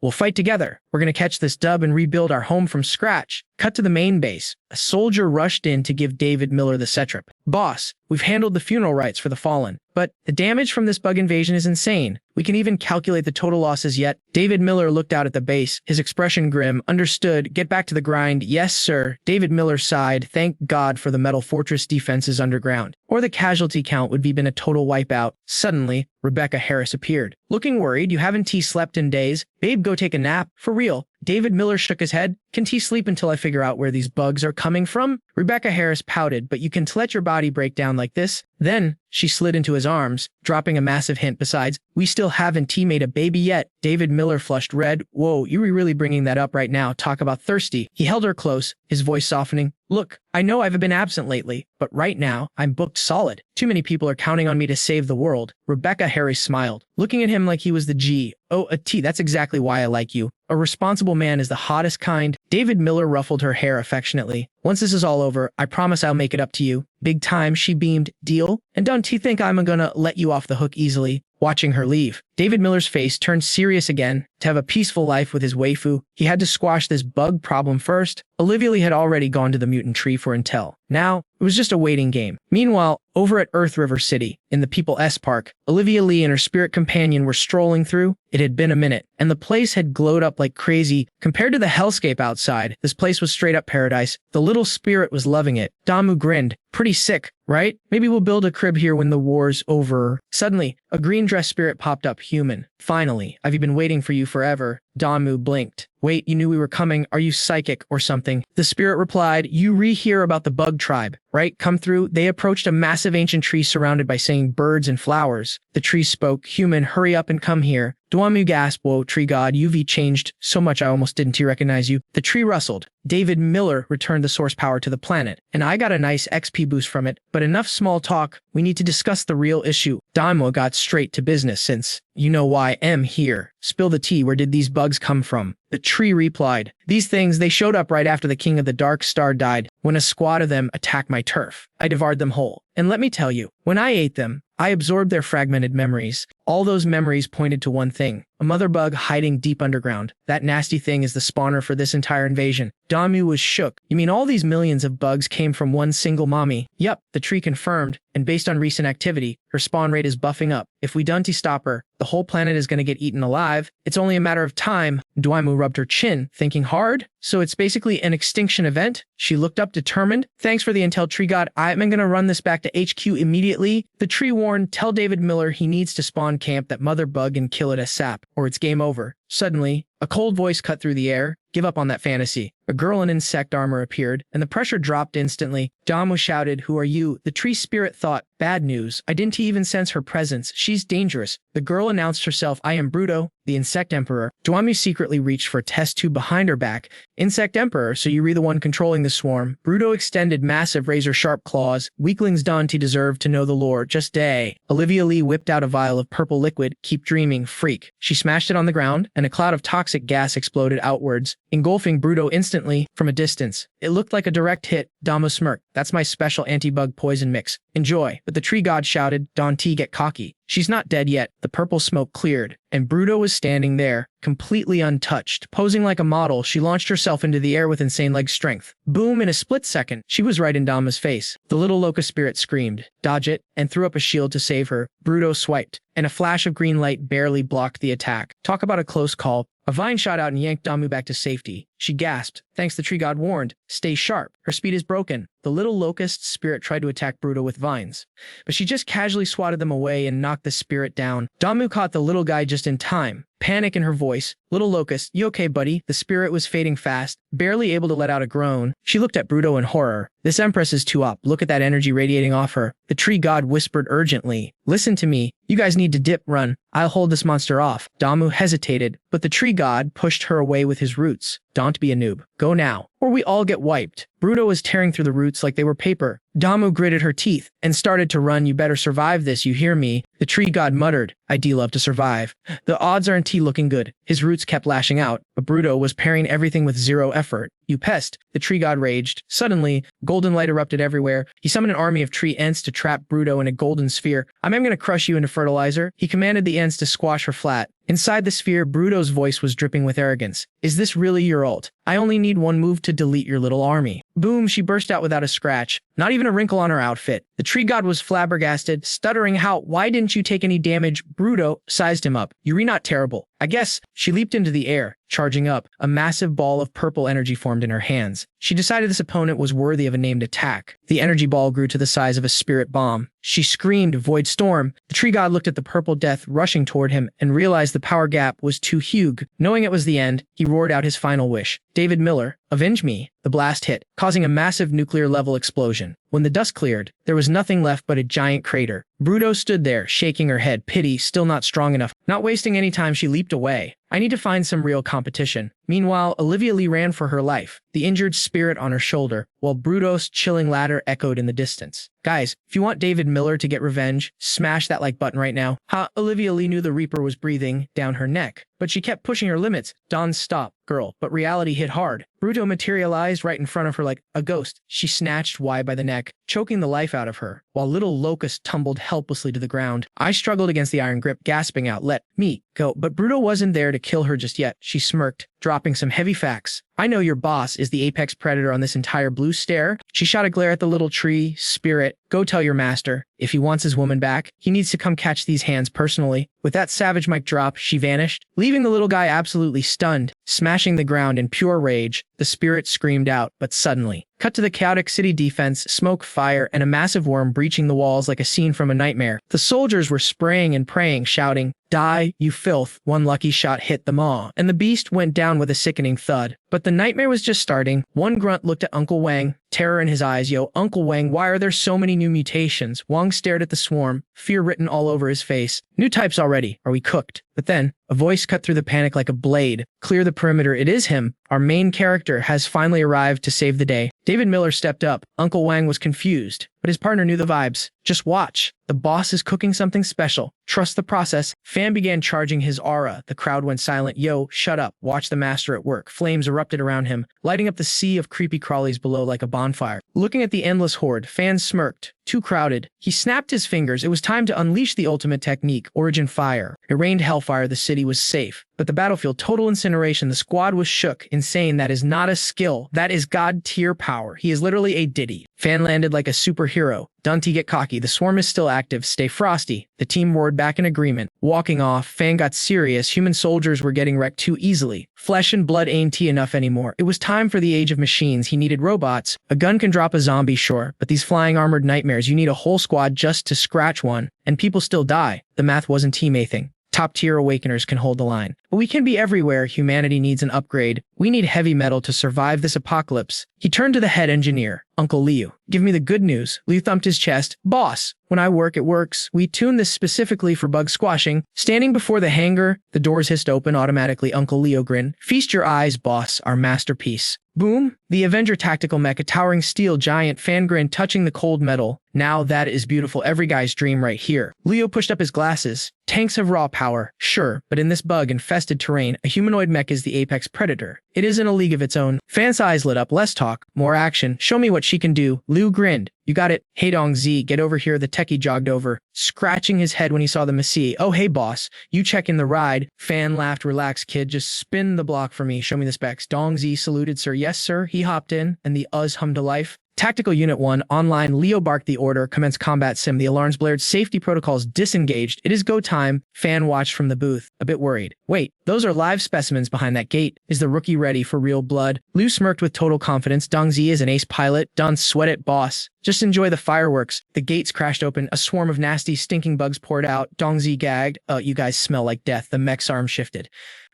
we'll fight together. We're gonna catch this dub and rebuild our home from scratch. Cut to the main base. A soldier rushed in to give David Miller the cetrip. Boss, we've handled the funeral rites for the fallen, but the damage from this bug invasion is insane. We can even calculate the total losses yet. David Miller looked out at the base, his expression grim. Understood. Get back to the grind. Yes, sir. David Miller sighed. Thank God for the metal fortress defenses underground, or the casualty count would be been a total wipeout. Suddenly, Rebecca Harris appeared. Looking worried, you haven't T slept in days? Babe, go take a nap. For real. David Miller shook his head. Can T sleep until I figure out where these bugs are coming from? Rebecca Harris pouted, but you can let your body break down like this? Then, she slid into his arms, dropping a massive hint. Besides, we still haven't T made a baby yet. David Miller flushed red. Whoa, you really bringing that up right now. Talk about thirsty. He held her close, his voice softening. Look, I know I've been absent lately, but right now, I'm booked solid. Too many people are counting on me to save the world. Rebecca Harris smiled, looking at him like he was the G. Oh, a T, that's exactly why I like you. A responsible man is the hottest kind. David Miller ruffled her hair affectionately. Once this is all over, I promise I'll make it up to you. Big time, she beamed. Deal? And don't you think I'm gonna let you off the hook easily? Watching her leave, David Miller's face turned serious again. To have a peaceful life with his waifu, he had to squash this bug problem first. Olivia Lee had already gone to the mutant tree for intel. Now, it was just a waiting game. Meanwhile, over at Earth River City, in the People S Park, Olivia Lee and her spirit companion were strolling through. It had been a minute, and the place had glowed up like crazy. Compared to the hellscape outside, this place was straight up paradise. The little spirit was loving it. Damu grinned. Pretty sick, right? Maybe we'll build a crib here when the war's over. Suddenly, a green-dressed spirit popped up. Human. Finally, I've been waiting for you forever. Damu blinked. Wait, you knew we were coming. Are you psychic or something? The spirit replied, you re-hear about the bug tribe, right? Come through. They approached a massive ancient tree surrounded by singing birds and flowers. The tree spoke, human, hurry up and come here. Damu gasped, whoa, tree god, you've changed so much I almost didn't recognize you. The tree rustled. David Miller returned the source power to the planet, and I got a nice XP boost from it, but enough small talk. We need to discuss the real issue. Damu got straight to business since you know why I'm here. Spill the tea, where did these bugs come from? The tree replied, these things, they showed up right after the king of the dark star died, when a squad of them attacked my turf. I devoured them whole. And let me tell you, when I ate them, I absorbed their fragmented memories. All those memories pointed to one thing, a mother bug hiding deep underground. That nasty thing is the spawner for this entire invasion. Damu was shook. You mean all these millions of bugs came from one single mommy? Yup, the tree confirmed, and based on recent activity, her spawn rate is buffing up. If we don't stop her, the whole planet is going to get eaten alive. It's only a matter of time. Damu rubbed her chin, thinking hard. So it's basically an extinction event? She looked up determined. Thanks for the intel, tree god. I'm going to run this back to HQ immediately. The tree warned, tell David Miller he needs to spawn camp that mother bug and kill it ASAP, or it's game over. Suddenly, a cold voice cut through the air. Give up on that fantasy. A girl in insect armor appeared, and the pressure dropped instantly. Damu shouted, who are you? The tree spirit thought, bad news. I didn't even sense her presence. She's dangerous. The girl announced herself, I am Bruto, the insect emperor. Damu secretly reached for a test tube behind her back. Insect emperor, so you re the one controlling the swarm. Bruto extended massive razor-sharp claws. Weaklings Dante deserve to know the lore. Just day. Olivia Lee whipped out a vial of purple liquid. Keep dreaming, freak. She smashed it on the ground, and a cloud of toxic gas exploded outwards, engulfing Bruto instantly from a distance. It looked like a direct hit. Damu smirked. That's my special anti-bug poison mix. Enjoy. But the tree god shouted, Dante, get cocky. She's not dead yet. The purple smoke cleared, and Bruto was standing there, completely untouched. Posing like a model, she launched herself into the air with insane leg strength. Boom, in a split second, she was right in Damu's face. The little locust spirit screamed, dodge it, and threw up a shield to save her. Bruto swiped, and a flash of green light barely blocked the attack. Talk about a close call. A vine shot out and yanked Damu back to safety. She gasped. Thanks, the tree god warned. Stay sharp. Her speed is broken. The little locust spirit tried to attack Bruto with vines, but she just casually swatted them away and knocked the spirit down. Damu caught the little guy just in time. Panic in her voice. Little locust, you okay, buddy? The spirit was fading fast, barely able to let out a groan. She looked at Bruto in horror. This empress is too up. Look at that energy radiating off her. The tree god whispered urgently. Listen to me. You guys need to dip, run. I'll hold this monster off. Damu hesitated, but the tree god pushed her away with his roots. Don't be a noob. Go now, or we all get wiped. Bruto was tearing through the roots like they were paper. Damu gritted her teeth and started to run. You better survive this, you hear me? The tree god muttered. I do love to survive. The odds aren't looking good. His roots kept lashing out, but Bruto was parrying everything with zero effort. You pest, the tree god raged. Suddenly, golden light erupted everywhere. He summoned an army of tree ants to trap Bruto in a golden sphere. I'm going to crush you into fertilizer. He commanded the ants to squash her flat. Inside the sphere, Bruto's voice was dripping with arrogance. Is this really your ult? I only need one move to delete your little army. Boom, she burst out without a scratch, not even a wrinkle on her outfit. The tree god was flabbergasted, stuttering why didn't you take any damage? Bruto sized him up. You're not terrible. I guess. She leaped into the air, charging up. A massive ball of purple energy formed in her hands. She decided this opponent was worthy of a named attack. The energy ball grew to the size of a spirit bomb. She screamed, Void Storm. The tree god looked at the purple death rushing toward him and realized the power gap was too huge. Knowing it was the end, he roared out his final wish. David Miller, avenge me. The blast hit, causing a massive nuclear-level explosion. When the dust cleared, there was nothing left but a giant crater. Bruto stood there, shaking her head. Pity, still not strong enough. Not wasting any time, she leaped away. I need to find some real competition. Meanwhile, Olivia Lee ran for her life, the injured spirit on her shoulder, while Bruto's chilling ladder echoed in the distance. Guys, if you want David Miller to get revenge, smash that like button right now. Olivia Lee knew the Reaper was breathing down her neck, but she kept pushing her limits. Dawn, stop, girl. But reality hit hard. Bruto materialized right in front of her like a ghost. She snatched Y by the neck, choking the life out of her, while little Locust tumbled helplessly to the ground. I struggled against the iron grip, gasping out, let me go. But Bruto wasn't there to kill her just yet. She smirked, dropping some heavy facts. I know your boss is the apex predator on this entire blue stare. She shot a glare at the little tree. Spirit, go tell your master. If he wants his woman back, he needs to come catch these hands personally. With that savage mic drop, she vanished, leaving the little guy absolutely stunned. Smashing the ground in pure rage, the spirit screamed out, but suddenly, cut to the chaotic city defense, smoke, fire, and a massive worm breaching the walls like a scene from a nightmare. The soldiers were spraying and praying, shouting, Die, you filth. One lucky shot hit them all, and the beast went down with a sickening thud. But the nightmare was just starting. One grunt looked at Uncle Wang, terror in his eyes. Yo, Uncle Wang, why are there so many new mutations? Wang stared at the swarm, fear written all over his face. New types already. Are we cooked? But then, a voice cut through the panic like a blade. Clear the perimeter. It is him. Our main character has finally arrived to save the day. David Miller stepped up. Uncle Wang was confused, but his partner knew the vibes. Just watch. The boss is cooking something special. Trust the process. Fan began charging his aura. The crowd went silent. Yo, shut up. Watch the master at work. Flames erupted around him, lighting up the sea of creepy crawlies below like a bonfire. Looking at the endless horde, Fan smirked. Too crowded. He snapped his fingers. It was time to unleash the ultimate technique, Origin Fire. It rained hellfire. The city was safe. But the battlefield, total incineration. The squad was shook. Insane. That is not a skill. That is god-tier power. He is literally a Diddy. Fan landed like a superhero. Dunty, get cocky. The swarm is still active. Stay frosty. The team roared back in agreement. Walking off, Fan got serious. Human soldiers were getting wrecked too easily. Flesh and blood ain't enough anymore. It was time for the age of machines. He needed robots. A gun can drop a zombie, sure, but these flying armored nightmares, you need a whole squad just to scratch one, and people still die. The math wasn't team-athing. Top-tier awakeners can hold the line. But we can be everywhere. Humanity needs an upgrade. We need heavy metal to survive this apocalypse. He turned to the head engineer, Uncle Liu. Give me the good news. Liu thumped his chest. Boss, when I work, it works. We tuned this specifically for bug squashing. Standing before the hangar, the doors hissed open automatically. Uncle Leo grinned. Feast your eyes, boss, our masterpiece. Boom! The Avenger tactical mech, a towering steel giant. Fan grinned, touching the cold metal. Now that is beautiful. Every guy's dream right here. Leo pushed up his glasses. Tanks have raw power, sure, but in this bug-infested terrain, a humanoid mech is the apex predator. It is in a league of its own. Fan's eyes lit up. Less talk, more action. Show me what she can do. Liu grinned. You got it. Hey Dong Z, get over here. The techie jogged over, scratching his head when he saw the Messi. Oh hey boss, you check in the ride. Fan laughed. Relax kid, just spin the block for me. Show me the specs. Dong Z saluted. Sir, yes sir. He hopped in, and the hummed to life. Tactical Unit 1, online. Leo barked the order. Commence combat sim. The alarms blared. Safety protocols disengaged. It is go time. Fan watched from the booth, a bit worried. Wait, those are live specimens behind that gate. Is the rookie ready for real blood? Liu smirked with total confidence. Dong Z is an ace pilot. Don't sweat it, boss. Just enjoy the fireworks. The gates crashed open. A swarm of nasty, stinking bugs poured out. Dong Z gagged. You guys smell like death. The mech's arm shifted.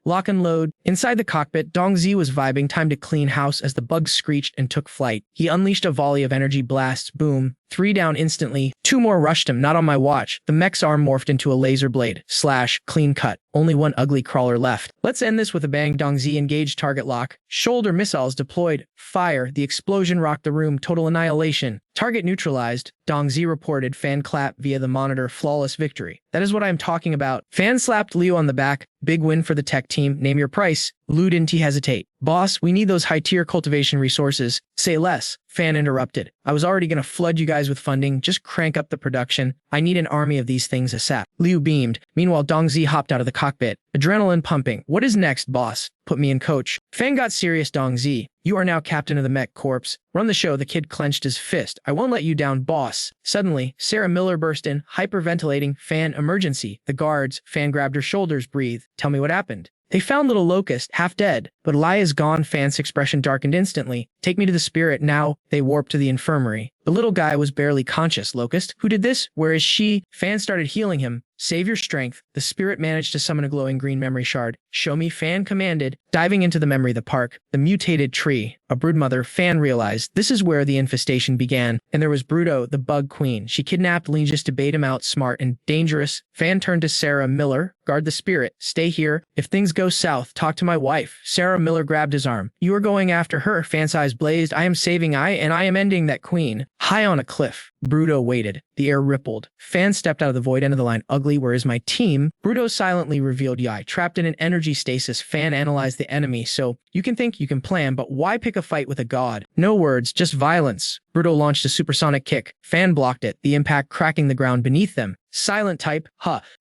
Lock and load. Inside the cockpit, Dong Z was vibing. Time to clean house as the bugs screeched and took flight. He unleashed a volley of energy blasts. Boom. 3 down instantly. 2 more rushed him. Not on my watch. The mech's arm morphed into a laser blade. Slash. Clean cut. Only one ugly crawler left. Let's end this with a bang. Dong Z engaged target lock. Shoulder missiles deployed. Fire. The explosion rocked the room. Total annihilation. Target neutralized. Dong Z reported. Fan clap via the monitor. Flawless victory. That is what I am talking about. Fan slapped Leo on the back. Big win for the tech team. Name your price. Liu didn't hesitate. Boss, we need those high-tier cultivation resources. Say less. Fan interrupted. I was already gonna flood you guys with funding. Just crank up the production. I need an army of these things ASAP. Liu beamed. Meanwhile, Dongzi hopped out of the cockpit. Adrenaline pumping. What is next, boss? Put me in coach. Fan got serious, Dongzi. You are now captain of the mech corps. Run the show. The kid clenched his fist. I won't let you down, boss. Suddenly, Sarah Miller burst in, hyperventilating. Fan, emergency. The guards. Fan grabbed her shoulders. Breathe. Tell me what happened. They found little Locust, half dead, but Elias gone. Fan's expression darkened instantly. Take me to the spirit now. They warped to the infirmary. The little guy was barely conscious. Locust? Who did this? Where is she? Fan started healing him. Save your strength. The spirit managed to summon a glowing green memory shard. Show me, Fan commanded. Diving into the memory of the park, the mutated tree, a broodmother. Fan realized this is where the infestation began. And there was Bruto, the bug queen. She kidnapped Lean just to bait him out. Smart and dangerous. Fan turned to Sarah Miller. Guard the spirit. Stay here. If things go south, talk to my wife. Sarah Miller grabbed his arm. You are going after her. Fan's eyes blazed. I am saving and I am ending that queen. High on a cliff. Bruto waited. The air rippled. Fan stepped out of the void end of the line. Ugly, where is my team? Bruto silently revealed Yai. Trapped in an energy stasis. Fan analyzed the enemy. So, you can think, you can plan, but why pick a fight with a god? No words, just violence. Bruto launched a supersonic kick. Fan blocked it, the impact cracking the ground beneath them. Silent type.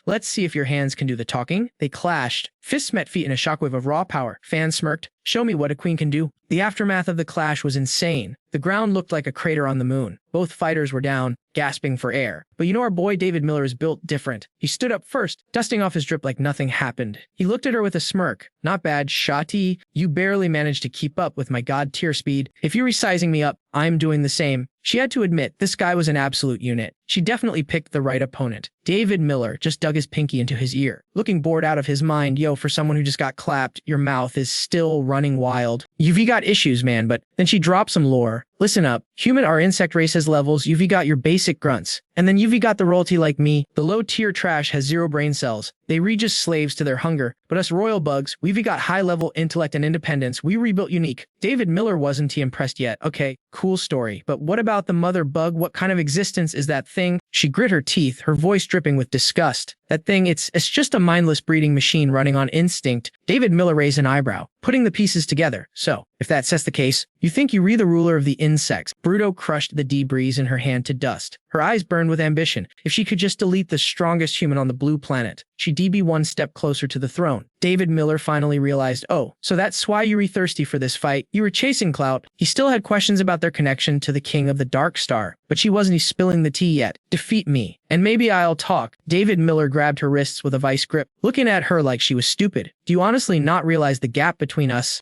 Let's see if your hands can do the talking. They clashed. Fists met feet in a shockwave of raw power. Fan smirked. Show me what a queen can do. The aftermath of the clash was insane. The ground looked like a crater on the moon. Both fighters were down, gasping for air. But you know our boy David Miller is built different. He stood up first, dusting off his drip like nothing happened. He looked at her with a smirk. Not bad, Shati. You barely managed to keep up with my god tier speed. If you're resizing me up, I'm doing the same. She had to admit, this guy was an absolute unit. She definitely picked the right opponent. David Miller just dug his pinky into his ear, looking bored out of his mind. Yo, for someone who just got clapped, your mouth is still running wild. UV got issues, man, but then she dropped some lore. Listen up. Human or insect race has levels. UV got your basic grunts. And then UV got the royalty like me. The low-tier trash has 0 brain cells. They read just slaves to their hunger. But us royal bugs, we've got high-level intellect and independence. We rebuilt unique. David Miller wasn't he impressed yet. Okay, cool story. But what about the mother bug? What kind of existence is that thing? She grit her teeth, her voice dripping with disgust. That thing, it's just a mindless breeding machine running on instinct. David Miller raised an eyebrow, putting the pieces together. So, if that's the case, you think you re the ruler of the insects. Bruto crushed the debris in her hand to dust. Her eyes burned with ambition. If she could just delete the strongest human on the blue planet. She DB one step closer to the throne. David Miller finally realized, oh, so that's why you were thirsty for this fight. You were chasing clout. He still had questions about their connection to the king of the Dark Star, but she wasn't spilling the tea yet. Defeat me, and maybe I'll talk. David Miller grabbed her wrists with a vice grip, looking at her like she was stupid. Do you honestly not realize the gap between us?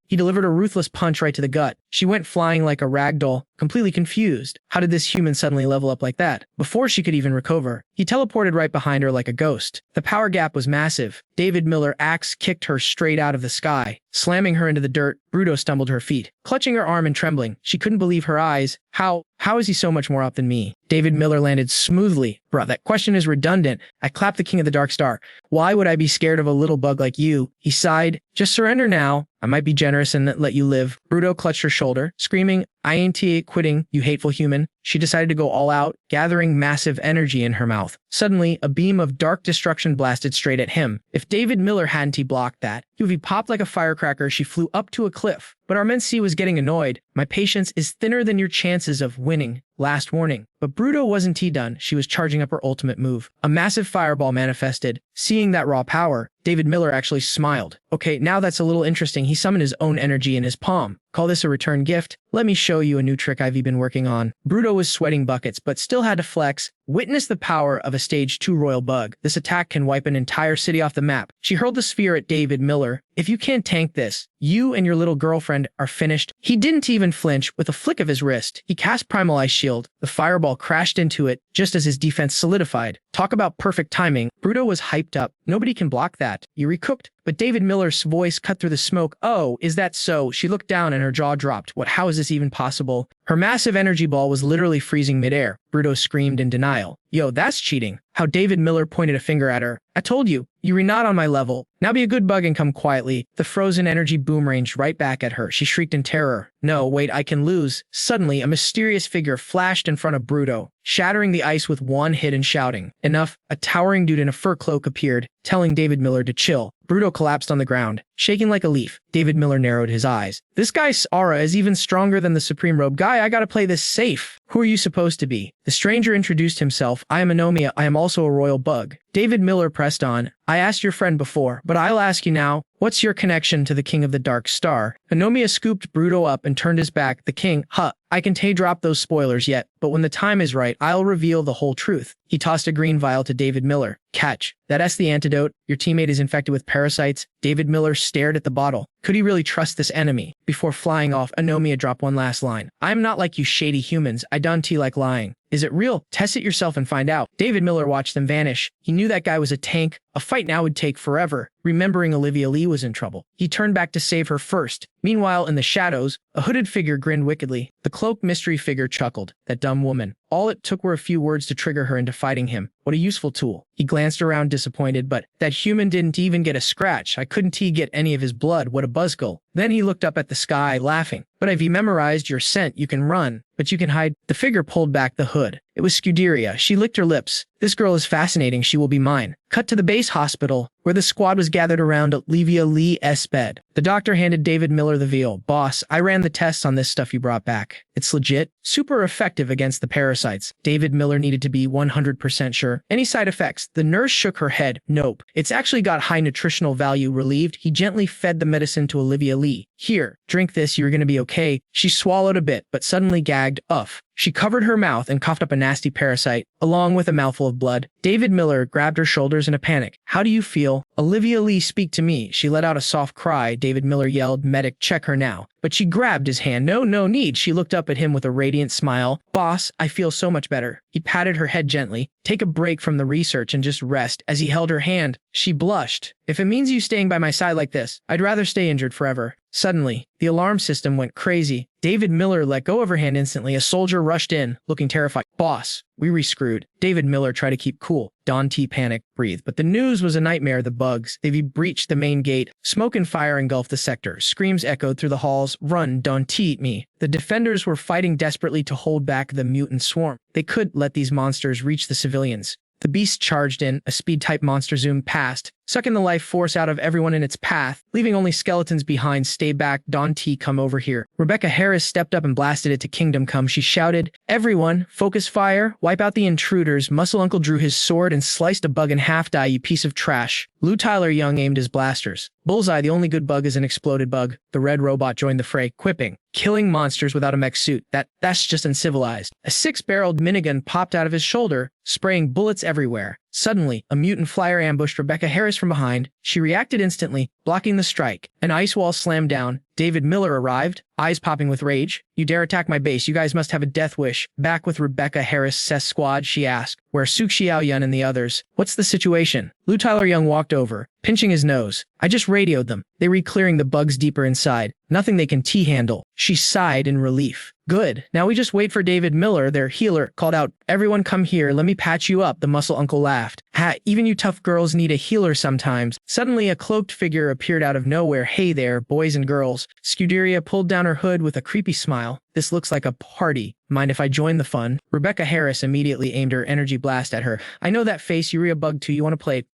He delivered a ruthless punch right to the gut. She went flying like a ragdoll, completely confused. How did this human suddenly level up like that? Before she could even recover, he teleported right behind her like a ghost. The power gap was massive. David Miller axe kicked her straight out of the sky, slamming her into the dirt. Bruto stumbled to her feet, clutching her arm and trembling. She couldn't believe her eyes. How is he so much more up than me? David Miller landed smoothly. Bruh, that question is redundant. I clapped the king of the Dark Star. Why would I be scared of a little bug like you? He sighed. Just surrender now. I might be generous and let you live. Bruto clutched her shoulder, screaming, I ain't quitting, you hateful human. She decided to go all out, gathering massive energy in her mouth. Suddenly, a beam of dark destruction blasted straight at him. If David Miller hadn't blocked that, UV popped like a firecracker. She flew up to a cliff. But Armency was getting annoyed. My patience is thinner than your chances of winning. Last warning. But Bruto wasn't done. She was charging up her ultimate move. A massive fireball manifested. Seeing that raw power, David Miller actually smiled. Okay, now that's a little interesting. He summoned his own energy in his palm. Call this a return gift? Let me show you a new trick I've been working on. Bruto was sweating buckets, but still had to flex. Witness the power of a stage 2 royal bug. This attack can wipe an entire city off the map. She hurled the sphere at David Miller. If you can't tank this, you and your little girlfriend are finished. He didn't even flinch. With a flick of his wrist, he cast Primal Ice Shield. The fireball crashed into it just as his defense solidified. Talk about perfect timing. Bruto was hyped up. Nobody can block that. You recooked. But David Miller's voice cut through the smoke. Oh, is that so? She looked down and her jaw dropped. How is this even possible? Her massive energy ball was literally freezing midair. Bruto screamed in denial. Yo, that's cheating. How David Miller pointed a finger at her. I told you, you were not on my level. Now be a good bug and come quietly. The frozen energy boomeranged right back at her. She shrieked in terror. No, wait, I can lose. Suddenly, a mysterious figure flashed in front of Bruto, shattering the ice with one hit and shouting. Enough. A towering dude in a fur cloak appeared, telling David Miller to chill. Bruto collapsed on the ground, shaking like a leaf. David Miller narrowed his eyes. This guy's aura is even stronger than the Supreme Robe guy. I gotta play this safe. Who are you supposed to be? The stranger introduced himself. I am Anomia. I am also a royal bug. David Miller pressed on. I asked your friend before, but I'll ask you now. What's your connection to the King of the Dark Star? Anomia scooped Bruto up and turned his back. The king, I can drop those spoilers yet, but when the time is right, I'll reveal the whole truth. He tossed a green vial to David Miller. Catch. That's the antidote. Your teammate is infected with parasites. David Miller stared at the bottle. Could he really trust this enemy? Before flying off, Anomia dropped one last line. I'm not like you shady humans. I don't like lying. Is it real? Test it yourself and find out. David Miller watched them vanish. He knew that guy was a tank. A fight now would take forever. Remembering Olivia Lee was in trouble, he turned back to save her first. Meanwhile, in the shadows, a hooded figure grinned wickedly. The cloaked mystery figure chuckled. That dumb woman. All it took were a few words to trigger her into fighting him. What a useful tool. He glanced around disappointed, but that human didn't even get a scratch. I couldn't get any of his blood. What a buzzkill. Then he looked up at the sky, laughing. But if you memorized your scent, you can run, but you can hide. The figure pulled back the hood. It was Scuderia. She licked her lips. This girl is fascinating. She will be mine. Cut to the base hospital, where the squad was gathered around Olivia Lee's bed. The doctor handed David Miller the vial. Boss, I ran the tests on this stuff you brought back. It's legit. Super effective against the parasites. David Miller needed to be 100% sure. Any side effects? The nurse shook her head. Nope. It's actually got high nutritional value. Relieved, he gently fed the medicine to Olivia Lee. Here, drink this. You're gonna be okay. She swallowed a bit, but suddenly gagged. Uff. She covered her mouth and coughed up a nasty parasite, along with a mouthful of blood. David Miller grabbed her shoulders in a panic. How do you feel? Olivia Lee, speak to me. She let out a soft cry. David Miller yelled, medic, check her now. But she grabbed his hand. No need. She looked up at him with a radiant smile. Boss, I feel so much better. He patted her head gently. Take a break from the research and just rest. As he held her hand, she blushed. If it means you staying by my side like this, I'd rather stay injured forever. Suddenly, the alarm system went crazy. David Miller let go of her hand instantly. A soldier rushed in, looking terrified. Boss, we re-screwed. David Miller tried to keep cool. Don T panicked, breathed. But the news was a nightmare. The bugs. They've breached the main gate. Smoke and fire engulfed the sector. Screams echoed through the halls. Run, Don T, me. The defenders were fighting desperately to hold back the mutant swarm. They couldn't let these monsters reach the civilians. The beast charged in. A speed-type monster zoomed past, sucking the life force out of everyone in its path, leaving only skeletons behind. Stay back, Don T, come over here. Rebecca Harris stepped up and blasted it to Kingdom Come. She shouted, everyone, focus fire, wipe out the intruders. Muscle Uncle drew his sword and sliced a bug in half. Die, you piece of trash. Lou Tyler Young aimed his blasters. Bullseye, the only good bug is an exploded bug. The red robot joined the fray, quipping, killing monsters without a mech suit. That's just uncivilized. A 6-barreled minigun popped out of his shoulder, spraying bullets everywhere. Suddenly, a mutant flyer ambushed Rebecca Harris from behind. She reacted instantly, blocking the strike. An ice wall slammed down. David Miller arrived, eyes popping with rage. You dare attack my base? You guys must have a death wish. Back with Rebecca Harris' squad, she asked. Where's Xiao Yun and the others? What's the situation? Lou Tyler Young walked over, pinching his nose. I just radioed them. They re-clearing the bugs deeper inside. Nothing they can T-handle. She sighed in relief. Good. Now we just wait for David Miller, their healer, called out, everyone come here, let me patch you up. The muscle uncle laughed. Ha, even you tough girls need a healer sometimes. Suddenly a cloaked figure appeared out of nowhere. Hey there, boys and girls. Scuderia pulled down her hood with a creepy smile. This looks like a party. Mind if I join the fun? Rebecca Harris immediately aimed her energy blast at her. I know that face, Urea Bug 2. You want to play?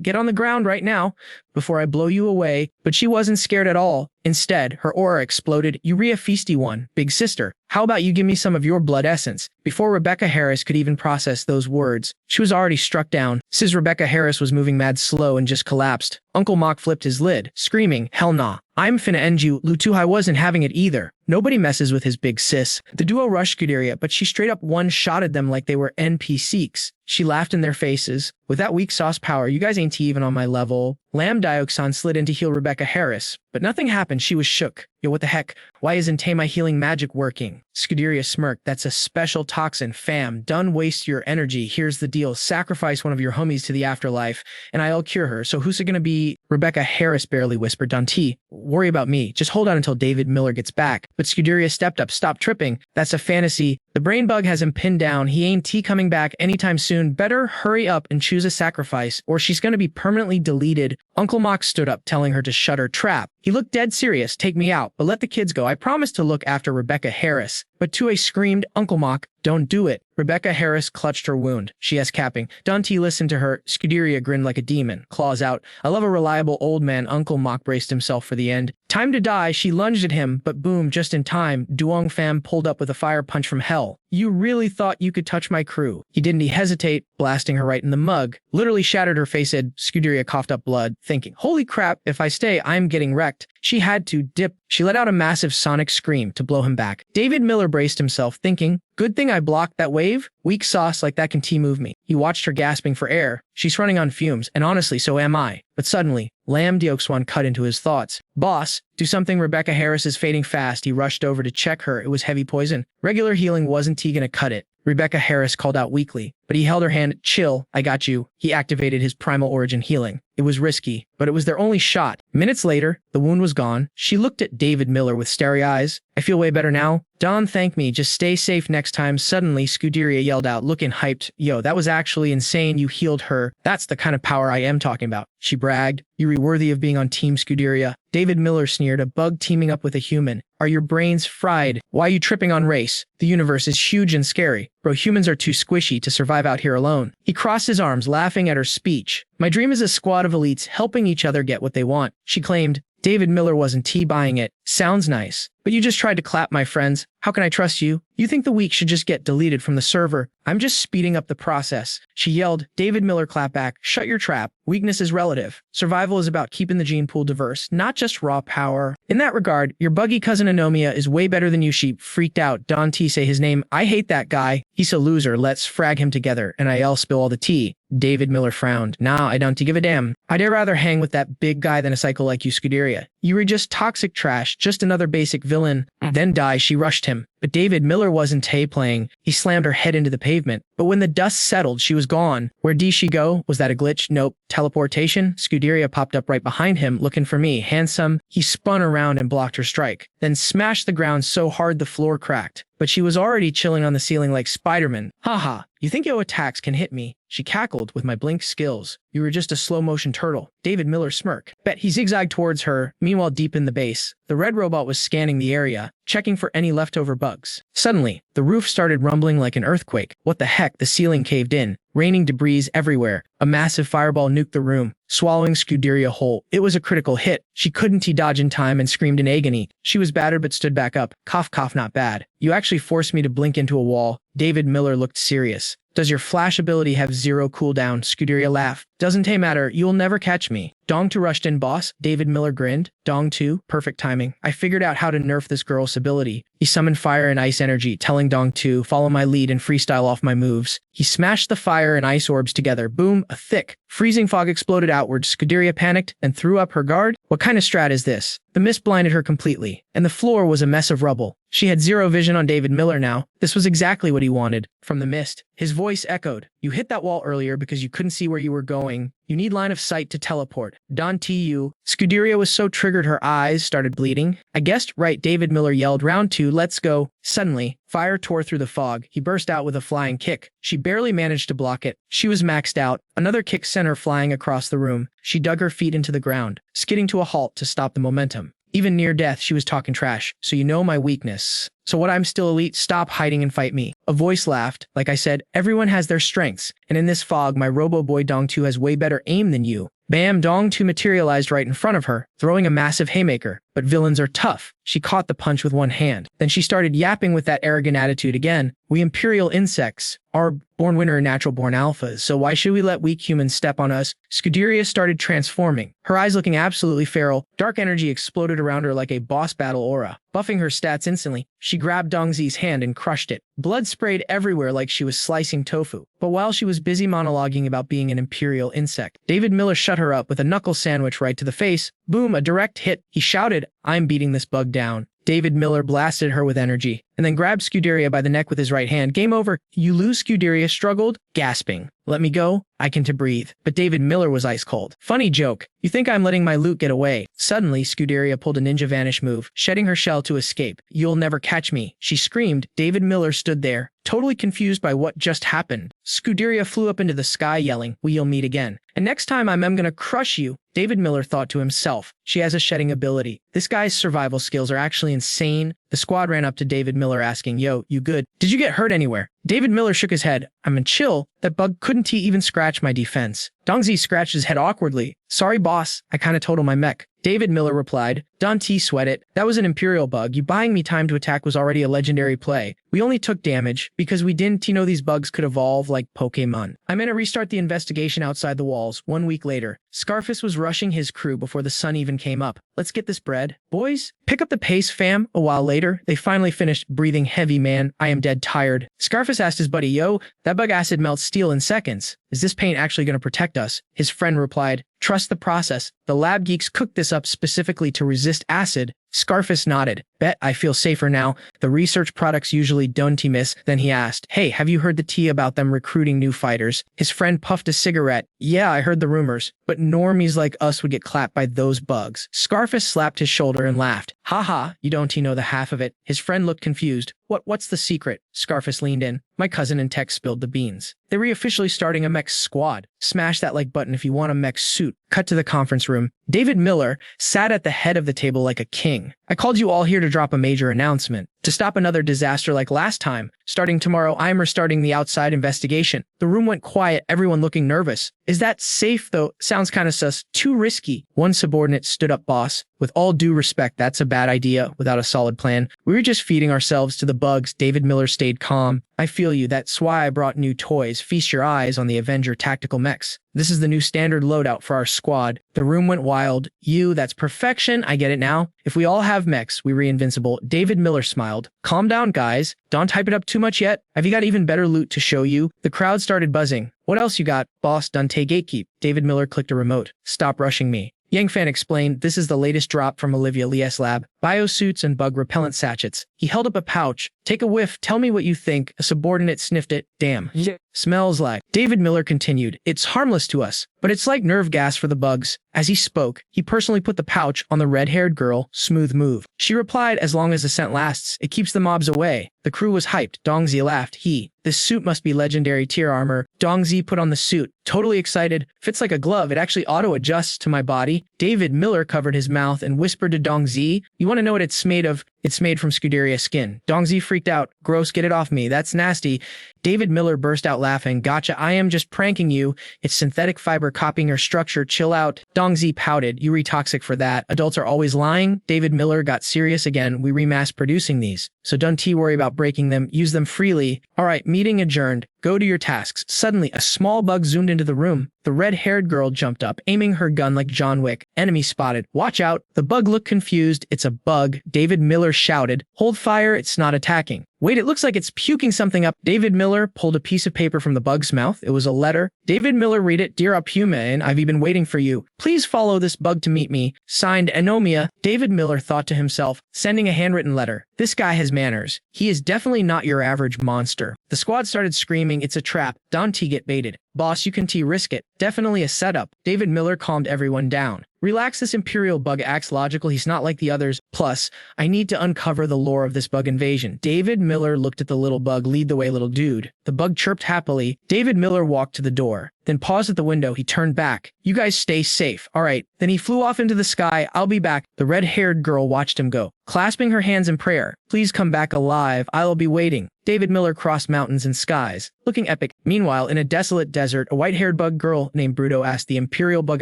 Get on the ground right now before I blow you away. But she wasn't scared at all. Instead, her aura exploded. Urea Feisty One, big sister. How about you give me some of your blood essence? Before Rebecca Harris could even process those words, she was already struck down. Sis Rebecca Harris was moving mad slow and just collapsed. Uncle Mock flipped his lid, screaming, hell nah. I'm finna end you. Lutuhai wasn't having it either. Nobody messes with his big sis. The duo rushed Scuderia, but she straight up one-shotted them like they were NPCs. She laughed in their faces. With that weak sauce power, you guys ain't even on my level. Lamb Dioxon slid in to heal Rebecca Harris, but nothing happened. She was shook. Yo, what the heck? Why isn't my healing magic working? Scuderia smirked. That's a special toxin, fam. Done waste your energy. Here's the deal. Sacrifice one of your homies to the afterlife, and I'll cure her. So who's it gonna be? Rebecca Harris barely whispered. Dante, worry about me. Just hold on until David Miller gets back. But Scuderia stepped up. Stop tripping. That's a fantasy. The brain bug has him pinned down. He ain't coming back anytime soon. Better hurry up and choose a sacrifice, or she's gonna be permanently deleted. Uncle Mock stood up, telling her to shut her trap. He looked dead serious. Take me out, but let the kids go. I promised to look after Rebecca Harris. But Tue screamed, Uncle Mock, don't do it. Rebecca Harris clutched her wound. She capping. Dante listened to her. Scuderia grinned like a demon, claws out. I love a reliable old man. Uncle Mock braced himself for the end. Time to die. She lunged at him, but boom, just in time. Duong Pham pulled up with a fire punch from hell. You really thought you could touch my crew. He didn't hesitate, blasting her right in the mug. Literally shattered her face. Scuderia coughed up blood, thinking, holy crap, if I stay, I'm getting wrecked. She had to dip. She let out a massive sonic scream to blow him back. David Miller braced himself, thinking, good thing I blocked that wave. Weak sauce like that can T-move me. He watched her gasping for air. She's running on fumes, and honestly, so am I. But suddenly, Lam Deoxwan cut into his thoughts. Boss, do something. Rebecca Harris is fading fast. He rushed over to check her. It was heavy poison. Regular healing wasn't gonna cut it. Rebecca Harris called out weakly, but he held her hand. Chill, I got you. He activated his primal origin healing. It was risky, but it was their only shot. Minutes later, the wound was gone. She looked at David Miller with starry eyes. I feel way better now. Don, thank me. Just stay safe next time. Suddenly, Scuderia yelled out, looking hyped. Yo, that was actually insane. You healed her. That's the kind of power I am talking about. She bragged. You're worthy of being on Team Scuderia. David Miller sneered, a bug teaming up with a human. Are your brains fried? Why are you tripping on race? The universe is huge and scary. Bro, humans are too squishy to survive out here alone. He crossed his arms, laughing at her speech. My dream is a squad of elites helping each other get what they want, she claimed. David Miller wasn't buying it. Sounds nice. But you just tried to clap, my friends. How can I trust you? You think the weak should just get deleted from the server? I'm just speeding up the process. She yelled. David Miller clapped back. Shut your trap. Weakness is relative. Survival is about keeping the gene pool diverse, not just raw power. In that regard, your buggy cousin Anomia is way better than you. She freaked out. Dante say his name. I hate that guy. He's a loser. Let's frag him together. And I'll spill all the tea. David Miller frowned. Nah, I don't give a damn. I'd rather hang with that big guy than a psycho like you, Scuderia. You were just toxic trash, just another basic villain. Then die, she rushed him. But David Miller wasn't playing. He slammed her head into the pavement. But when the dust settled, she was gone. Where did she go? Was that a glitch? Nope. Teleportation? Scuderia popped up right behind him, looking for me. Handsome. He spun around and blocked her strike. Then smashed the ground so hard the floor cracked. But she was already chilling on the ceiling like Spider-Man. Haha, you think your attacks can hit me? She cackled with my blink skills. You were just a slow-motion turtle. David Miller smirked. Bet he zigzagged towards her. Meanwhile, deep in the base, the red robot was scanning the area, checking for any leftover bugs. Suddenly, the roof started rumbling like an earthquake. What the heck? The ceiling caved in, raining debris everywhere. A massive fireball nuked the room, swallowing Scuderia whole. It was a critical hit. She couldn't dodge in time and screamed in agony. She was battered but stood back up. Cough, cough, not bad. You actually forced me to blink into a wall. David Miller looked serious. Does your flash ability have 0 cooldown? Scuderia laughed. Doesn't matter, you'll never catch me. Dong 2 rushed in, boss. David Miller grinned. Dong 2, perfect timing. I figured out how to nerf this girl's ability. He summoned fire and ice energy, telling Dong 2, follow my lead and freestyle off my moves. He smashed the fire and ice orbs together. Boom, a thick, freezing fog exploded outward. Scuderia panicked and threw up her guard. What kind of strat is this? The mist blinded her completely, and the floor was a mess of rubble. She had 0 vision on David Miller now. This was exactly what he wanted. From the mist, his voice echoed. You hit that wall earlier because you couldn't see where you were going. You need line of sight to teleport. Dante, you. Scuderia was so triggered her eyes started bleeding. I guessed right, David Miller yelled. Round 2, let's go. Suddenly, fire tore through the fog. He burst out with a flying kick. She barely managed to block it. She was maxed out. Another kick sent her flying across the room. She dug her feet into the ground, skidding to a halt to stop the momentum. Even near death, she was talking trash. So you know my weakness. So what, I'm still elite? Stop hiding and fight me. A voice laughed. Like I said, everyone has their strengths. And in this fog, my robo-boy Dong 2 has way better aim than you. Bam, Dong 2 materialized right in front of her, throwing a massive haymaker. But villains are tough. She caught the punch with one hand. Then she started yapping with that arrogant attitude again. We imperial insects are born winner and natural born alphas, so why should we let weak humans step on us? Scuderia started transforming, her eyes looking absolutely feral. Dark energy exploded around her like a boss battle aura, buffing her stats instantly. She grabbed Dongzi's hand and crushed it. Blood sprayed everywhere like she was slicing tofu. But while she was busy monologuing about being an imperial insect, David Miller shut her up with a knuckle sandwich right to the face. Boom, a direct hit. He shouted, I'm beating this bug down. David Miller blasted her with energy. and then grabbed Scuderia by the neck with his right hand. Game over. You lose, Scuderia struggled, gasping. Let me go. I can to breathe. But David Miller was ice cold. Funny joke. You think I'm letting my loot get away. Suddenly, Scuderia pulled a ninja vanish move, shedding her shell to escape. You'll never catch me, she screamed. David Miller stood there, totally confused by what just happened. Scuderia flew up into the sky yelling, we'll meet again. And next time I'm gonna crush you. David Miller thought to himself. She has a shedding ability. This guy's survival skills are actually insane. The squad ran up to David Miller asking, yo, you good? Did you get hurt anywhere? David Miller shook his head. I'm in chill. That bug couldn't even scratch my defense. Dongzi scratched his head awkwardly. Sorry, boss. I kinda totaled my mech. David Miller replied, Don't sweat it. That was an Imperial bug. You buying me time to attack was already a legendary play. We only took damage because we didn't know these bugs could evolve like Pokemon. I'm gonna restart the investigation outside the walls. 1 week later, Scarface was rushing his crew before the sun even came up. Let's get this bread. Boys, pick up the pace, fam. A while later, they finally finished breathing heavy, man. I am dead tired. Scarface asked his buddy, yo, that bug acid melts steel in seconds. Is this paint actually going to protect us? His friend replied, trust the process. The lab geeks cooked this up specifically to resist acid. Scarface nodded. Bet I feel safer now. The research products usually don't miss. Then he asked, hey, have you heard the tea about them recruiting new fighters? His friend puffed a cigarette. Yeah, I heard the rumors. But normies like us would get clapped by those bugs. Scarface slapped his shoulder and laughed. Haha, you don't know the half of it. His friend looked confused. What's the secret? Scarface leaned in. My cousin and Tech spilled the beans. They were officially starting a mech squad. Smash that like button if you want a mech suit. Cut to the conference room. David Miller sat at the head of the table like a king. I called you all here to drop a major announcement. To stop another disaster like last time. Starting tomorrow, I'm restarting the outside investigation. The room went quiet, everyone looking nervous. Is that safe, though? Sounds kinda sus. Too risky. One subordinate stood up, boss. With all due respect, that's a bad idea without a solid plan. We were just feeding ourselves to the bugs. David Miller stayed calm. I feel you. That's why I brought new toys. Feast your eyes on the Avenger tactical mechs. This is the new standard loadout for our squad. The room went wild. That's perfection. I get it now. If we all have mechs, we re-invincible. David Miller smiled. Calm down, guys. Don't hype it up too much yet. Have you got even better loot to show you? The crowd started buzzing. What else you got? Boss, Dante Gatekeep. David Miller clicked a remote. Stop rushing me. Yang Fan explained, this is the latest drop from Olivia Li's lab. Biosuits and bug repellent sachets. He held up a pouch. Take a whiff. Tell me what you think. A subordinate sniffed it. Damn. Smells like. David Miller continued. It's harmless to us, but it's like nerve gas for the bugs. As he spoke, he personally put the pouch on the red-haired girl. Smooth move. She replied, as long as the scent lasts, it keeps the mobs away. The crew was hyped. Dongzi laughed. This suit must be legendary tier armor. Dongzi put on the suit. Totally excited. Fits like a glove. It actually auto-adjusts to my body. David Miller covered his mouth and whispered to Dongzi, you want to know what it's made of? It's made from Scuderia skin. Dongzi freaked out. Gross, get it off me. That's nasty. David Miller burst out laughing. Gotcha, I am just pranking you. It's synthetic fiber copying your structure. Chill out. Dongzi pouted. You re-toxic for that. Adults are always lying. David Miller got serious again. We remass producing these. So don't worry about breaking them. Use them freely. Alright, meeting adjourned. Go to your tasks. Suddenly, a small bug zoomed into the room. The red-haired girl jumped up, aiming her gun like John Wick. Enemy spotted. Watch out. The bug looked confused. It's a bug. David Miller shouted. Hold fire. It's not attacking. Wait, it looks like it's puking something up. David Miller pulled a piece of paper from the bug's mouth. It was a letter. David Miller read it. Dear Human, I've been waiting for you. Please follow this bug to meet me. Signed, Anomia. David Miller thought to himself, sending a handwritten letter. This guy has manners. He is definitely not your average monster. The squad started screaming, it's a trap. Dante get baited. Boss, you can risk it. Definitely a setup. David Miller calmed everyone down. Relax, this Imperial bug acts logical. He's not like the others. Plus, I need to uncover the lore of this bug invasion. David Miller looked at the little bug. Lead the way, little dude. The bug chirped happily. David Miller walked to the door, then paused at the window. He turned back. You guys stay safe. All right. Then he flew off into the sky. I'll be back. The red-haired girl watched him go, clasping her hands in prayer. Please come back alive. I'll be waiting. David Miller crossed mountains and skies, looking epic. Meanwhile, in a desolate desert, a white-haired bug girl named Bruto asked the Imperial bug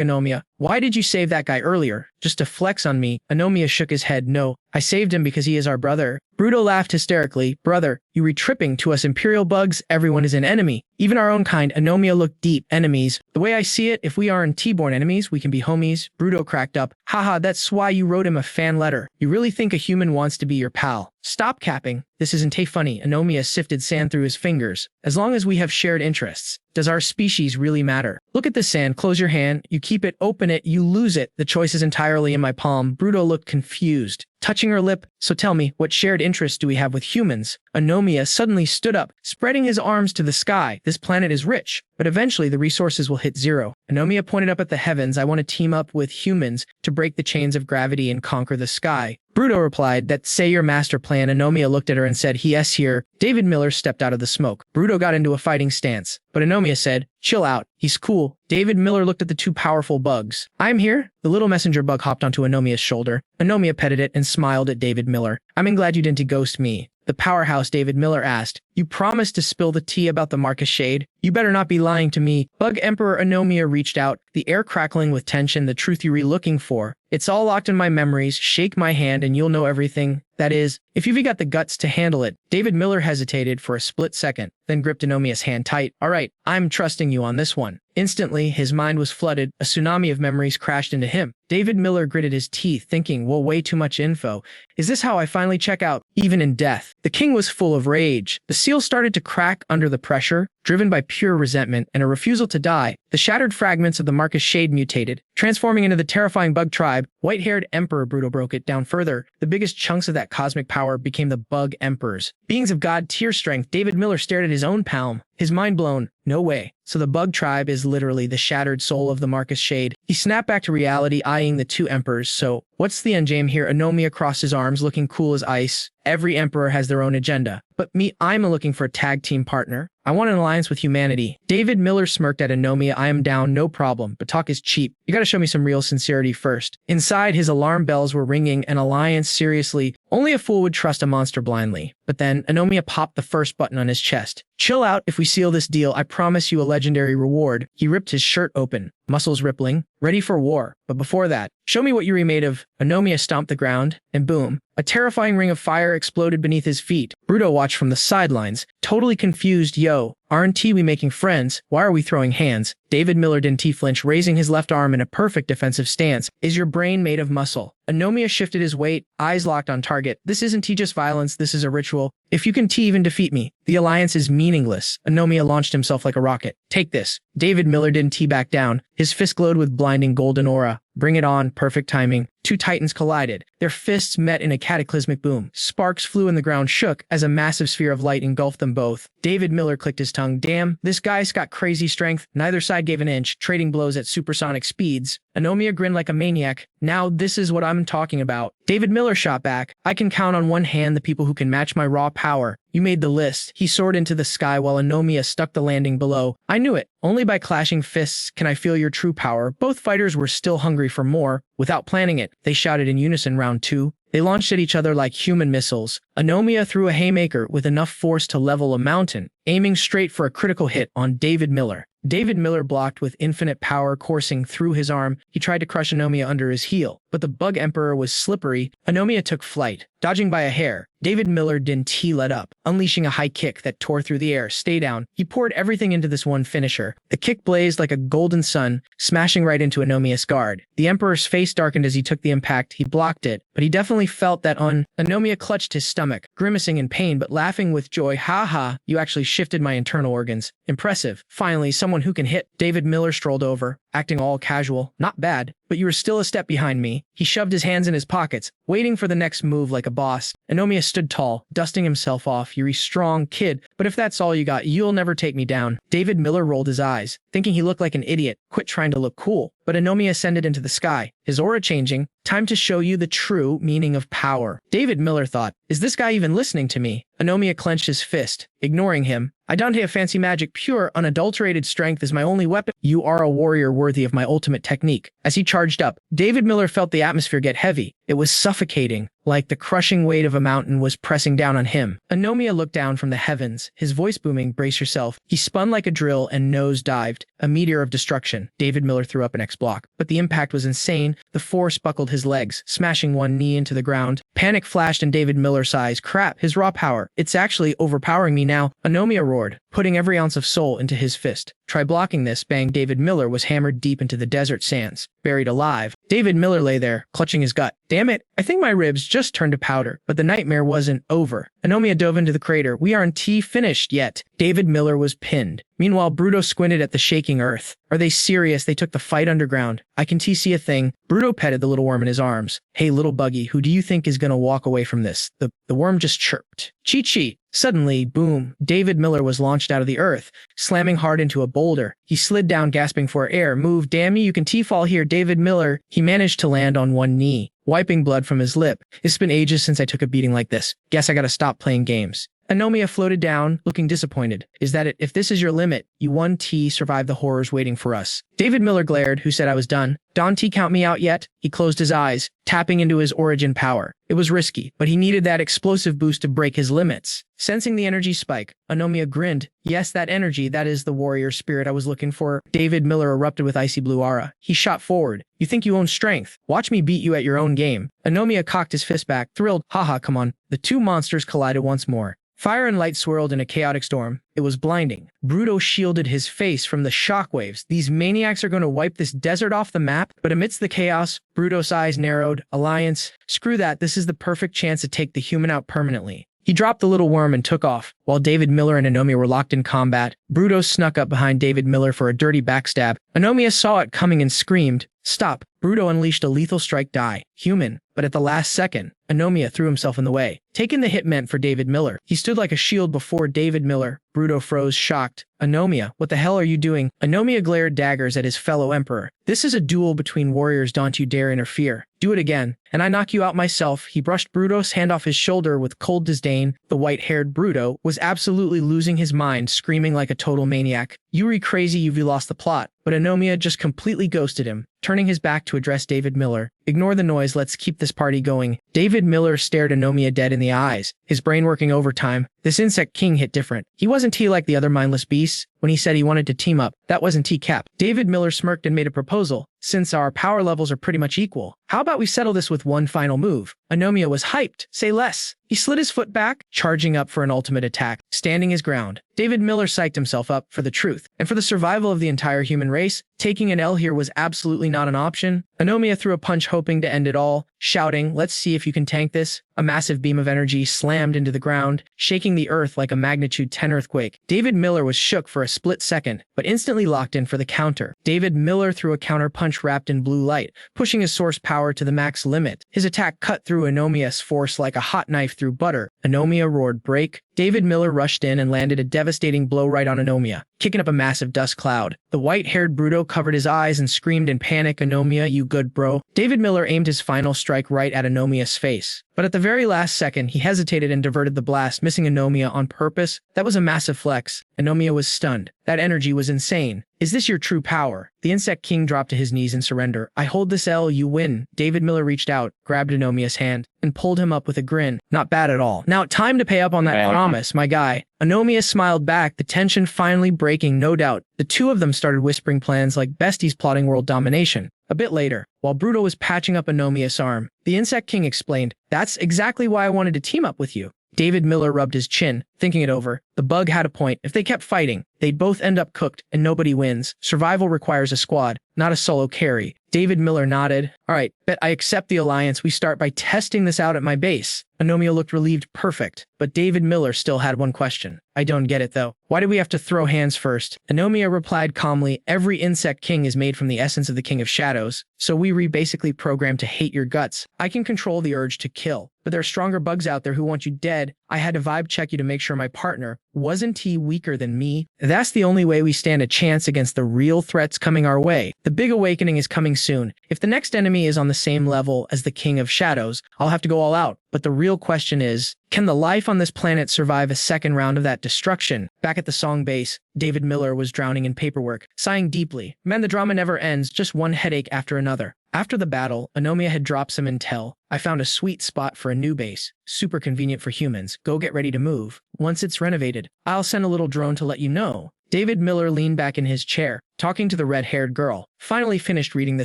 Anomia, why did you save that guy earlier? Just to flex on me? Anomia shook his head. No, I saved him because he is our brother. Bruto laughed hysterically. Brother, you re-tripping to us Imperial bugs? Everyone is an enemy. Even our own kind. Anomia looked deep. Enemies. The way I see it, if we aren't T-born enemies, we can be homies. Bruto cracked up. Haha, that's why you wrote him a fan letter. You really think a human wants to be your pal? Stop capping. This isn't funny. Anomia sifted sand through his fingers. As long as we have shared interests, does our species really matter? Look at the sand. Close your hand. You keep it, open it, you lose it. The choice is entirely in my palm. Bruto looked confused, touching her lip. So tell me, what shared interests do we have with humans? Anomia suddenly stood up, spreading his arms to the sky. This planet is rich, but eventually the resources will hit zero. Anomia pointed up at the heavens. I want to team up with humans to break the chains of gravity and conquer the sky. Bruto replied, that say your master plan. Anomia looked at her and said, yes here. David Miller stepped out of the smoke. Bruto got into a fighting stance, but Anomia said, chill out. He's cool. David Miller looked at the two powerful bugs. I'm here. The little messenger bug hopped onto Anomia's shoulder. Anomia petted it and smiled at David Miller. I'm glad you didn't ghost me. The powerhouse, David Miller asked. You promised to spill the tea about the Marcus Shade? You better not be lying to me. Bug Emperor Anomia reached out, the air crackling with tension, the truth you were looking for. It's all locked in my memories. Shake my hand and you'll know everything. That is, if you've got the guts to handle it. David Miller hesitated for a split second, then gripped Anomia's hand tight. All right, I'm trusting you on this one. Instantly, his mind was flooded. A tsunami of memories crashed into him. David Miller gritted his teeth, thinking, well, way too much info. Is this how I finally check out, even in death? The king was full of rage. The seal started to crack under the pressure, driven by pure resentment and a refusal to die. The shattered fragments of the Marcus Shade mutated, transforming into the terrifying bug tribe. White-haired Emperor Bruto broke it down further. The biggest chunks of that cosmic power became the bug emperors. Beings of god tier strength. David Miller stared at his own palm, his mind blown. No way. So the bug tribe is literally the shattered soul of the Marcus Shade. He snapped back to reality, eyeing the two emperors. So, what's the endgame here? Anomia crossed his arms, looking cool as ice. Every emperor has their own agenda. But me, I'm looking for a tag team partner. I want an alliance with humanity. David Miller smirked at Anomia. I am down, no problem, but talk is cheap. You gotta show me some real sincerity first. Inside, his alarm bells were ringing. An alliance? Seriously? Only a fool would trust a monster blindly. But then, Anomia popped the first button on his chest. Chill out. If we seal this deal, I promise you a legendary reward. He ripped his shirt open, muscles rippling, ready for war. But before that, show me what you're made of. Anomia stomped the ground, and boom, a terrifying ring of fire exploded beneath his feet. Bruto watched from the sidelines, totally confused. Yo, aren't we making friends? Why are we throwing hands? David Miller didn't flinch, raising his left arm in a perfect defensive stance. Is your brain made of muscle? Anomia shifted his weight, eyes locked on target. This isn't just violence, this is a ritual. If you can even defeat me, the alliance is meaningless. Anomia launched himself like a rocket. Take this. David Miller didn't back down. His fist glowed with blinding golden aura. Bring it on. Perfect timing. Two titans collided. Their fists met in a cataclysmic boom. Sparks flew and the ground shook as a massive sphere of light engulfed them both. David Miller clicked his tongue. Damn, this guy's got crazy strength. Neither side gave an inch, trading blows at supersonic speeds. Anomia grinned like a maniac. Now this is what I'm talking about. David Miller shot back. I can count on one hand the people who can match my raw power. You made the list. He soared into the sky while Anomia stuck the landing below. I knew it. Only by clashing fists can I feel your true power. Both fighters were still hungry for more. Without planning it, they shouted in unison. Round two. They launched at each other like human missiles. Anomia threw a haymaker with enough force to level a mountain, aiming straight for a critical hit on David Miller. David Miller blocked with infinite power coursing through his arm. He tried to crush Anomia under his heel, but the Bug Emperor was slippery. Anomia took flight, dodging by a hair. David Miller didn't let up, unleashing a high kick that tore through the air. Stay down. He poured everything into this one finisher. The kick blazed like a golden sun, smashing right into Anomia's guard. The Emperor's face darkened as he took the impact. He blocked it, but he definitely felt that Anomia clutched his stomach, grimacing in pain but laughing with joy. Ha ha, you actually shifted my internal organs. Impressive. Finally, someone who can hit. David Miller strolled over, acting all casual. Not bad, but you were still a step behind me. He shoved his hands in his pockets, waiting for the next move like a boss. Anomia stood tall, dusting himself off. You're a strong kid, but if that's all you got, you'll never take me down. David Miller rolled his eyes, thinking he looked like an idiot. Quit trying to look cool. But Anomia ascended into the sky, his aura changing. Time to show you the true meaning of power. David Miller thought, is this guy even listening to me? Anomia clenched his fist, ignoring him. I don't have fancy magic. Pure, unadulterated strength is my only weapon. You are a warrior worthy of my ultimate technique. As he charged up, David Miller felt the atmosphere get heavy. It was suffocating, like the crushing weight of a mountain was pressing down on him. Anomia looked down from the heavens, his voice booming. Brace yourself. He spun like a drill and nose dived, a meteor of destruction. David Miller threw up an X block, but the impact was insane. The force buckled his legs, smashing one knee into the ground. Panic flashed in David Miller's eyes. Crap, his raw power. It's actually overpowering me now. Anomia roared, putting every ounce of soul into his fist. Try blocking this. Bang. David Miller was hammered deep into the desert sands. buried alive. David Miller lay there, clutching his gut. Damn it, I think my ribs just turned to powder. But the nightmare wasn't over. Anomiya dove into the crater. We aren't finished yet. David Miller was pinned. Meanwhile, Bruto squinted at the shaking earth. Are they serious? They took the fight underground. I can see a thing. Bruto petted the little worm in his arms. Hey, little buggy, who do you think is gonna walk away from this? The worm just chirped. Chi-chi. Suddenly, boom, David Miller was launched out of the earth, slamming hard into a boulder. He slid down, gasping for air. Move, damn you can fall here, David Miller. He managed to land on one knee, wiping blood from his lip. It's been ages since I took a beating like this. Guess I gotta stop playing games. Anomiya floated down, looking disappointed. Is that it? If this is your limit, you 1T survive the horrors waiting for us. David Miller glared, who said I was done. Don't count me out yet? He closed his eyes, tapping into his origin power. It was risky, but he needed that explosive boost to break his limits. Sensing the energy spike, Anomiya grinned. Yes, that energy, that is the warrior spirit I was looking for. David Miller erupted with icy blue aura. He shot forward. You think you own strength? Watch me beat you at your own game. Anomiya cocked his fist back, thrilled. Haha, come on. The two monsters collided once more. Fire and light swirled in a chaotic storm. It was blinding. Bruto shielded his face from the shockwaves. These maniacs are going to wipe this desert off the map. But amidst the chaos, Bruto's eyes narrowed. Alliance. Screw that. This is the perfect chance to take the human out permanently. He dropped the little worm and took off. While David Miller and Anomiya were locked in combat, Bruto snuck up behind David Miller for a dirty backstab. Anomiya saw it coming and screamed. Stop. Bruto unleashed a lethal strike die. Human. But at the last second, Anomiya threw himself in the way. Taking the hit meant for David Miller. He stood like a shield before David Miller. Bruto froze, shocked. Anomiya, what the hell are you doing? Anomiya glared daggers at his fellow emperor. This is a duel between warriors, don't you dare interfere. Do it again, and I knock you out myself. He brushed Bruto's hand off his shoulder with cold disdain. The white-haired Bruto was absolutely losing his mind, screaming like a total maniac. Yuri crazy, you've lost the plot. But Anomiya just completely ghosted him, turning his back to address David Miller. Ignore the noise, let's keep this party going. David Miller stared Anomiya dead in the eyes, his brain working overtime. This insect king hit different. He wasn't like the other mindless beasts. When he said he wanted to team up, that wasn't Cap. David Miller smirked and made a proposal. Since our power levels are pretty much equal, how about we settle this with one final move? Anomiya was hyped. Say less. He slid his foot back, charging up for an ultimate attack, standing his ground. David Miller psyched himself up for the truth, and for the survival of the entire human race. Taking an L here was absolutely not an option. Anomiya threw a punch, hoping to end it all, shouting, let's see if you can tank this. A massive beam of energy slammed into the ground, shaking the earth like a magnitude 10 earthquake. David Miller was shook for a split second, but instantly locked in for the counter. David Miller threw a counter punch wrapped in blue light, pushing his source power to the max limit. His attack cut through Anomiya's force like a hot knife through butter. Anomiya roared, break. David Miller rushed in and landed a devastating blow right on Anomiya, kicking up a massive dust cloud. The white-haired Bruto covered his eyes and screamed in panic, Anomiya, you good bro? David Miller aimed his final strike right at Anomiya's face. But at the very last second, he hesitated and diverted the blast, missing Anomiya on purpose. That was a massive flex. Anomiya was stunned. That energy was insane. Is this your true power? The Insect King dropped to his knees in surrender. I hold this L, you win. David Miller reached out, grabbed Anomiya's hand, and pulled him up with a grin. Not bad at all. Now, time to pay up on that promise, my guy. Anomiya smiled back, the tension finally breaking, no doubt. The two of them started whispering plans like besties plotting world domination. A bit later, while Bruto was patching up Anomiya's arm, the Insect King explained, that's exactly why I wanted to team up with you. David Miller rubbed his chin, thinking it over. The bug had a point. If they kept fighting, they'd both end up cooked, and nobody wins. Survival requires a squad, not a solo carry. David Miller nodded. All right, bet I accept the alliance. We start by testing this out at my base. Anomiya looked relieved. Perfect. But David Miller still had one question. I don't get it, though. Why do we have to throw hands first? Anomiya replied calmly, every insect king is made from the essence of the King of Shadows, so we basically programmed to hate your guts. I can control the urge to kill, but there are stronger bugs out there who want you dead. I had to vibe check you to make sure my partner wasn't he weaker than me. That's the only way we stand a chance against the real threats coming our way. The big awakening is coming soon. If the next enemy is on the same level as the King of Shadows, I'll have to go all out. But the real question is, can the life on this planet survive a second round of that destruction? Back at the song base, David Miller was drowning in paperwork, sighing deeply. Man, the drama never ends, just one headache after another. After the battle, Anomiya had dropped some intel. I found a sweet spot for a new base. Super convenient for humans. Go get ready to move. Once it's renovated, I'll send a little drone to let you know. David Miller leaned back in his chair, talking to the red-haired girl. Finally finished reading the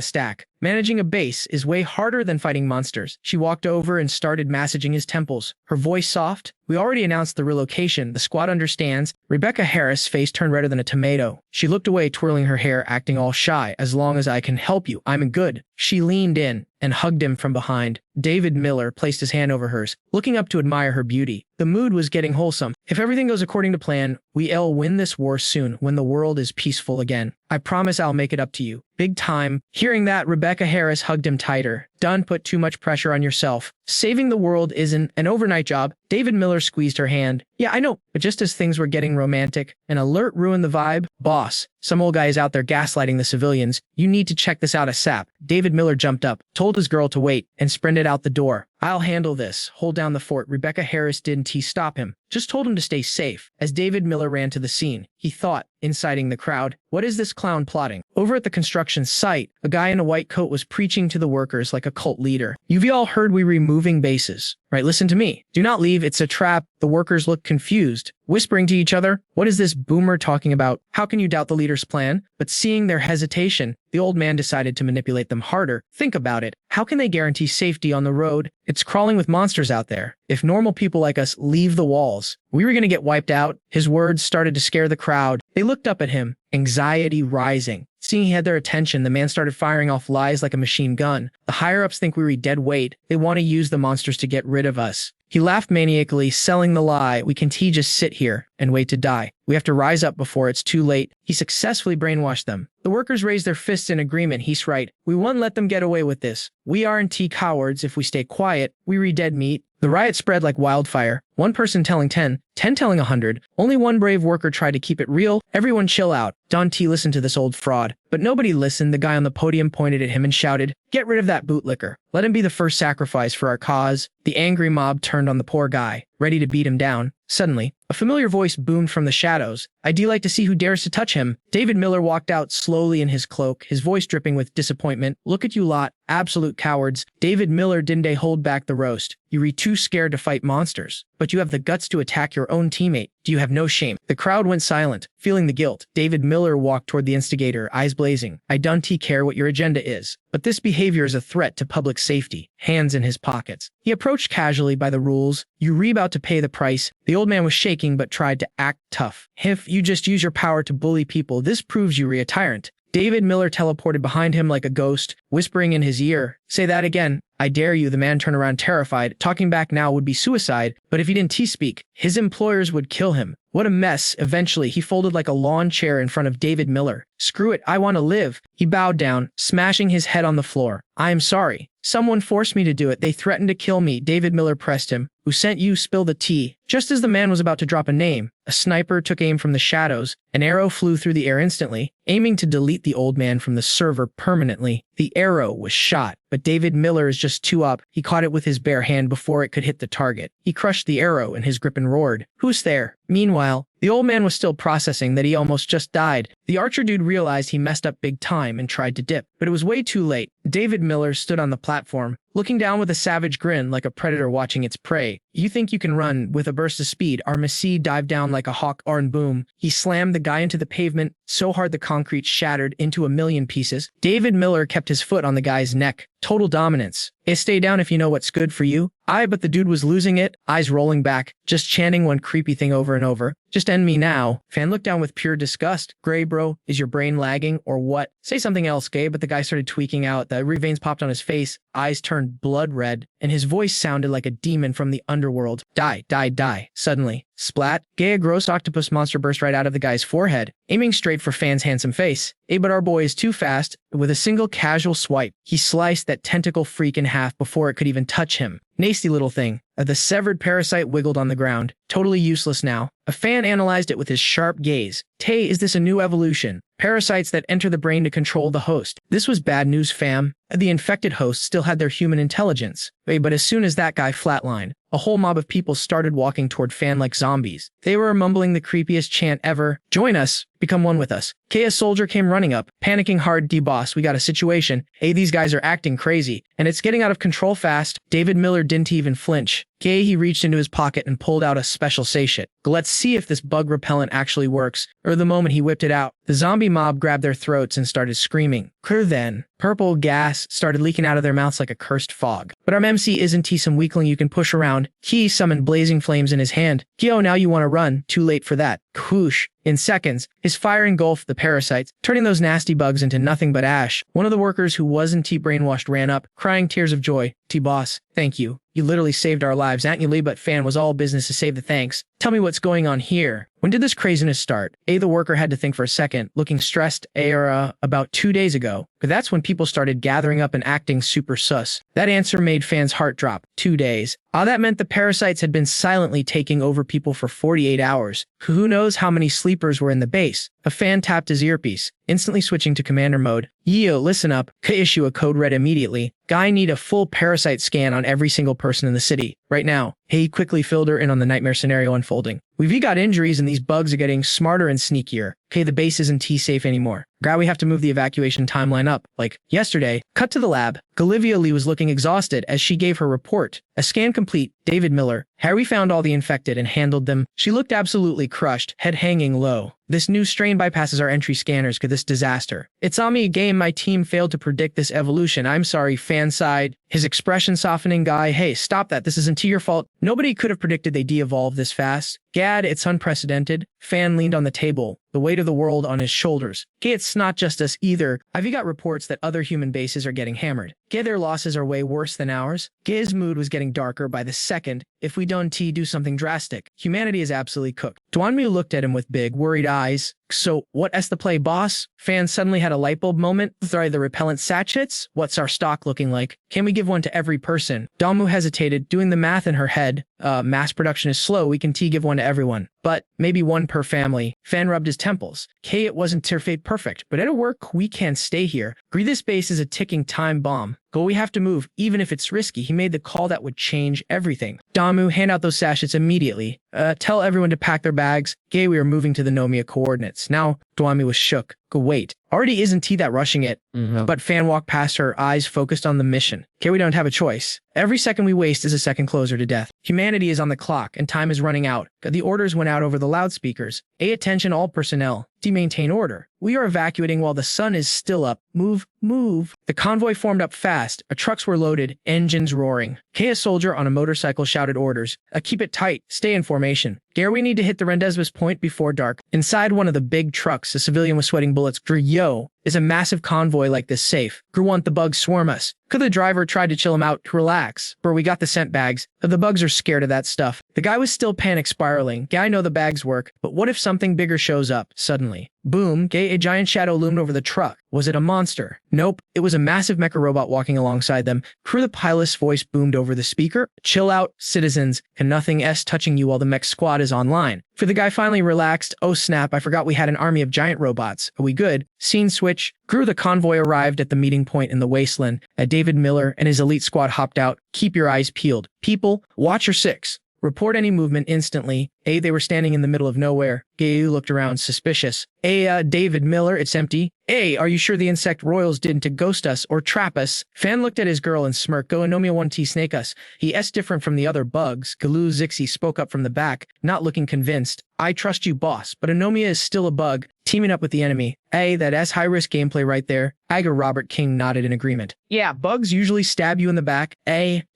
stack. Managing a base is way harder than fighting monsters. She walked over and started massaging his temples. Her voice soft. We already announced the relocation. The squad understands. Rebecca Harris' face turned redder than a tomato. She looked away, twirling her hair, acting all shy. As long as I can help you, I'm good. She leaned in and hugged him from behind. David Miller placed his hand over hers, looking up to admire her beauty. The mood was getting wholesome. If everything goes according to plan, we'll win this war soon when the world is peaceful again. I promise I'll make it up to you. Big time. Hearing that, Rebecca Harris hugged him tighter. Don't put too much pressure on yourself. Saving the world isn't an overnight job. David Miller squeezed her hand. Yeah, I know, but just as things were getting romantic, an alert ruined the vibe. Boss, some old guy is out there gaslighting the civilians. You need to check this out ASAP. David Miller jumped up, told his girl to wait, and sprinted out the door. I'll handle this. Hold down the fort. Rebecca Harris didn't stop him. Just told him to stay safe. As David Miller ran to the scene, he thought, inciting the crowd, what is this clown plotting? Over at the construction site, a guy in a white coat was preaching to the workers like a cult leader. You've all heard we removing bases, right? Listen to me. Do not leave. It's a trap. The workers looked confused, whispering to each other, what is this boomer talking about? How can you doubt the leader's plan? But seeing their hesitation, the old man decided to manipulate them harder. Think about it. How can they guarantee safety on the road? It's crawling with monsters out there. If normal people like us leave the walls, we were going to get wiped out. His words started to scare the crowd. They looked up at him, anxiety rising. Seeing he had their attention, the man started firing off lies like a machine gun. The higher-ups think we were dead weight. They want to use the monsters to get rid of us. He laughed maniacally, selling the lie. We can't just sit here and wait to die. We have to rise up before it's too late. He successfully brainwashed them. The workers raised their fists in agreement. He's right. We won't let them get away with this. We aren't cowards. If we stay quiet, we re-dead meat. The riot spread like wildfire. One person telling 10 telling 100. Only one brave worker tried to keep it real. Everyone chill out. Don T listened to this old fraud. But nobody listened. The guy on the podium pointed at him and shouted, get rid of that bootlicker. Let him be the first sacrifice for our cause. The angry mob turned on the poor guy, ready to beat him down. Suddenly, a familiar voice boomed from the shadows. I'd like to see who dares to touch him. David Miller walked out slowly in his cloak, his voice dripping with disappointment. Look at you lot, absolute cowards. David Miller didn't hold back the roast. You were too scared to fight monsters, but you have the guts to attack your own teammate. Do you have no shame? The crowd went silent, feeling the guilt. David Miller walked toward the instigator, eyes blazing. I don't care what your agenda is, but this behavior is a threat to public safety. Hands in his pockets. He approached casually by the rules. You're about to pay the price. The old man was shaking but tried to act tough. If you just use your power to bully people, this proves you're a tyrant. David Miller teleported behind him like a ghost, whispering in his ear, say that again. I dare you. The man turned around terrified. Talking back now would be suicide, but if he didn't speak, his employers would kill him. What a mess. Eventually, he folded like a lawn chair in front of David Miller. Screw it, I want to live. He bowed down, smashing his head on the floor. I am sorry. Someone forced me to do it. They threatened to kill me. David Miller pressed him. Who sent you? Spill the tea. Just as the man was about to drop a name, a sniper took aim from the shadows. An arrow flew through the air instantly, aiming to delete the old man from the server permanently. The arrow was shot, but David Miller is just too up. He caught it with his bare hand before it could hit the target. He crushed the arrow in his grip and roared, "Who's there?" Meanwhile, the old man was still processing that he almost just died. The archer dude realized he messed up big time and tried to dip, but it was way too late. David Miller stood on the platform, looking down with a savage grin like a predator watching its prey. You think you can run with a burst of speed? Armasi dived down like a hawk, and boom. He slammed the guy into the pavement so hard the concrete shattered into a million pieces. David Miller kept his foot on the guy's neck. Total dominance. Stay down if you know what's good for you. But the dude was losing it, eyes rolling back, just chanting one creepy thing over and over. Just end me now. Fan looked down with pure disgust. Gray bro, is your brain lagging or what? Say something else, gay, but the guy started tweaking out. The veins popped on his face, eyes turned blood red, and his voice sounded like a demon from the underworld. Die, die, die. Suddenly, splat, gay, a gross octopus monster burst right out of the guy's forehead, aiming straight for Fan's handsome face. But our boy is too fast. With a single casual swipe, he sliced that tentacle freak in half before it could even touch him. Nasty little thing. The severed parasite wiggled on the ground. Totally useless now. A fan analyzed it with his sharp gaze. Tay, is this a new evolution? Parasites that enter the brain to control the host. This was bad news, fam. The infected hosts still had their human intelligence. But as soon as that guy flatlined, a whole mob of people started walking toward Fan like zombies. They were mumbling the creepiest chant ever. Join us. become one with us. A soldier came running up, panicking hard. D-boss, we got a situation. These guys are acting crazy, and it's getting out of control fast. David Miller didn't even flinch. He reached into his pocket and pulled out a special say-shit. Let's see if this bug repellent actually works. The moment he whipped it out, the zombie mob grabbed their throats and started screaming. Then, purple gas started leaking out of their mouths like a cursed fog. But our MC isn't he some weakling you can push around. He summoned blazing flames in his hand. Now you want to run. Too late for that. Whoosh. In seconds, his fire engulfed the parasites, turning those nasty bugs into nothing but ash. One of the workers who wasn't brainwashed ran up, crying tears of joy. Boss, thank you. You literally saved our lives, Aunt Lee, but fan was all business to save the thanks. Tell me what's going on here. When did this craziness start? The worker had to think for a second, looking stressed. About 2 days ago. But that's when people started gathering up and acting super sus. That answer made fans' heart drop. 2 days. That meant the parasites had been silently taking over people for 48 hours. Who knows how many sleepers were in the base? A fan tapped his earpiece, instantly switching to commander mode. Listen up. Issue a code red immediately. Guy need a full parasite scan on every single person in the city. Right now. He quickly filled her in on the nightmare scenario unfolding. We've got injuries and these bugs are getting smarter and sneakier. The base isn't safe anymore. Guy, we have to move the evacuation timeline up. Like yesterday, cut to the lab. Olivia Lee was looking exhausted as she gave her report. A scan complete. David Miller. Harry found all the infected and handled them. She looked absolutely crushed, head hanging low. This new strain bypasses our entry scanners. This disaster. It's on me again. My team failed to predict this evolution. I'm sorry, fan sighed. His expression softening. Guy, hey, stop that. This isn't your fault. Nobody could have predicted they de-evolve this fast. Gad, it's unprecedented. Fan leaned on the table, the weight of the world on his shoulders. It's not just us either. I've got reports that other human bases are getting hammered. Their losses are way worse than ours. His mood was getting darker by the second. If we don't do something drastic, humanity is absolutely cooked. Duanmu looked at him with big, worried eyes. So, what's the play, boss? Fan suddenly had a light bulb moment. Sorry, the repellent sachets? What's our stock looking like? Can we give one to every person? Damu hesitated, doing the math in her head. Mass production is slow. We can give one to everyone. But maybe one per family. Fan rubbed his temples. It wasn't Tirfate perfect, but at a work, we can't stay here. This base is a ticking time bomb. We have to move, even if it's risky. He made the call that would change everything. Damu, hand out those sachets immediately. Tell everyone to pack their bags. We are moving to the Nomia coordinates. Now, Damu was shook. Wait. Already isn't he that rushing it? But Fan walked past her, eyes focused on the mission. We don't have a choice. Every second we waste is a second closer to death. Humanity is on the clock, and time is running out. The orders went out over the loudspeakers. Attention all personnel. Maintain order. We are evacuating while the sun is still up. Move, move. The convoy formed up fast. Trucks were loaded, engines roaring. A soldier on a motorcycle shouted orders. Keep it tight. Stay in formation. We need to hit the rendezvous point before dark. Inside one of the big trucks, a civilian was sweating bullets. Yo, is a massive convoy like this safe? Want the bugs swarm us? Could the driver try to chill him out to relax? We got the scent bags. The bugs are scared of that stuff. The guy was still panic spiraling. I know the bags work, but what if something bigger shows up suddenly? Boom, a giant shadow loomed over the truck. Was it a monster? Nope, it was a massive mecha robot walking alongside them. The pilot's voice boomed over the speaker. Chill out, citizens, and nothing touching you while the mech squad is online. The guy finally relaxed. Oh snap, I forgot we had an army of giant robots. Are we good? Scene switch. The convoy arrived at the meeting point in the wasteland. David Miller and his elite squad hopped out. Keep your eyes peeled. People, watch your six. Report any movement instantly. They were standing in the middle of nowhere. Gayu looked around, suspicious. David Miller, it's empty. Are you sure the insect royals didn't ghost us or trap us? Fan looked at his girl and smirked. Anomia 1T snake us. He different from the other bugs. Galu Zixi spoke up from the back, not looking convinced. I trust you, boss, but Anomia is still a bug, teaming up with the enemy. That high-risk gameplay right there. Iger Robert King nodded in agreement. Yeah, bugs usually stab you in the back.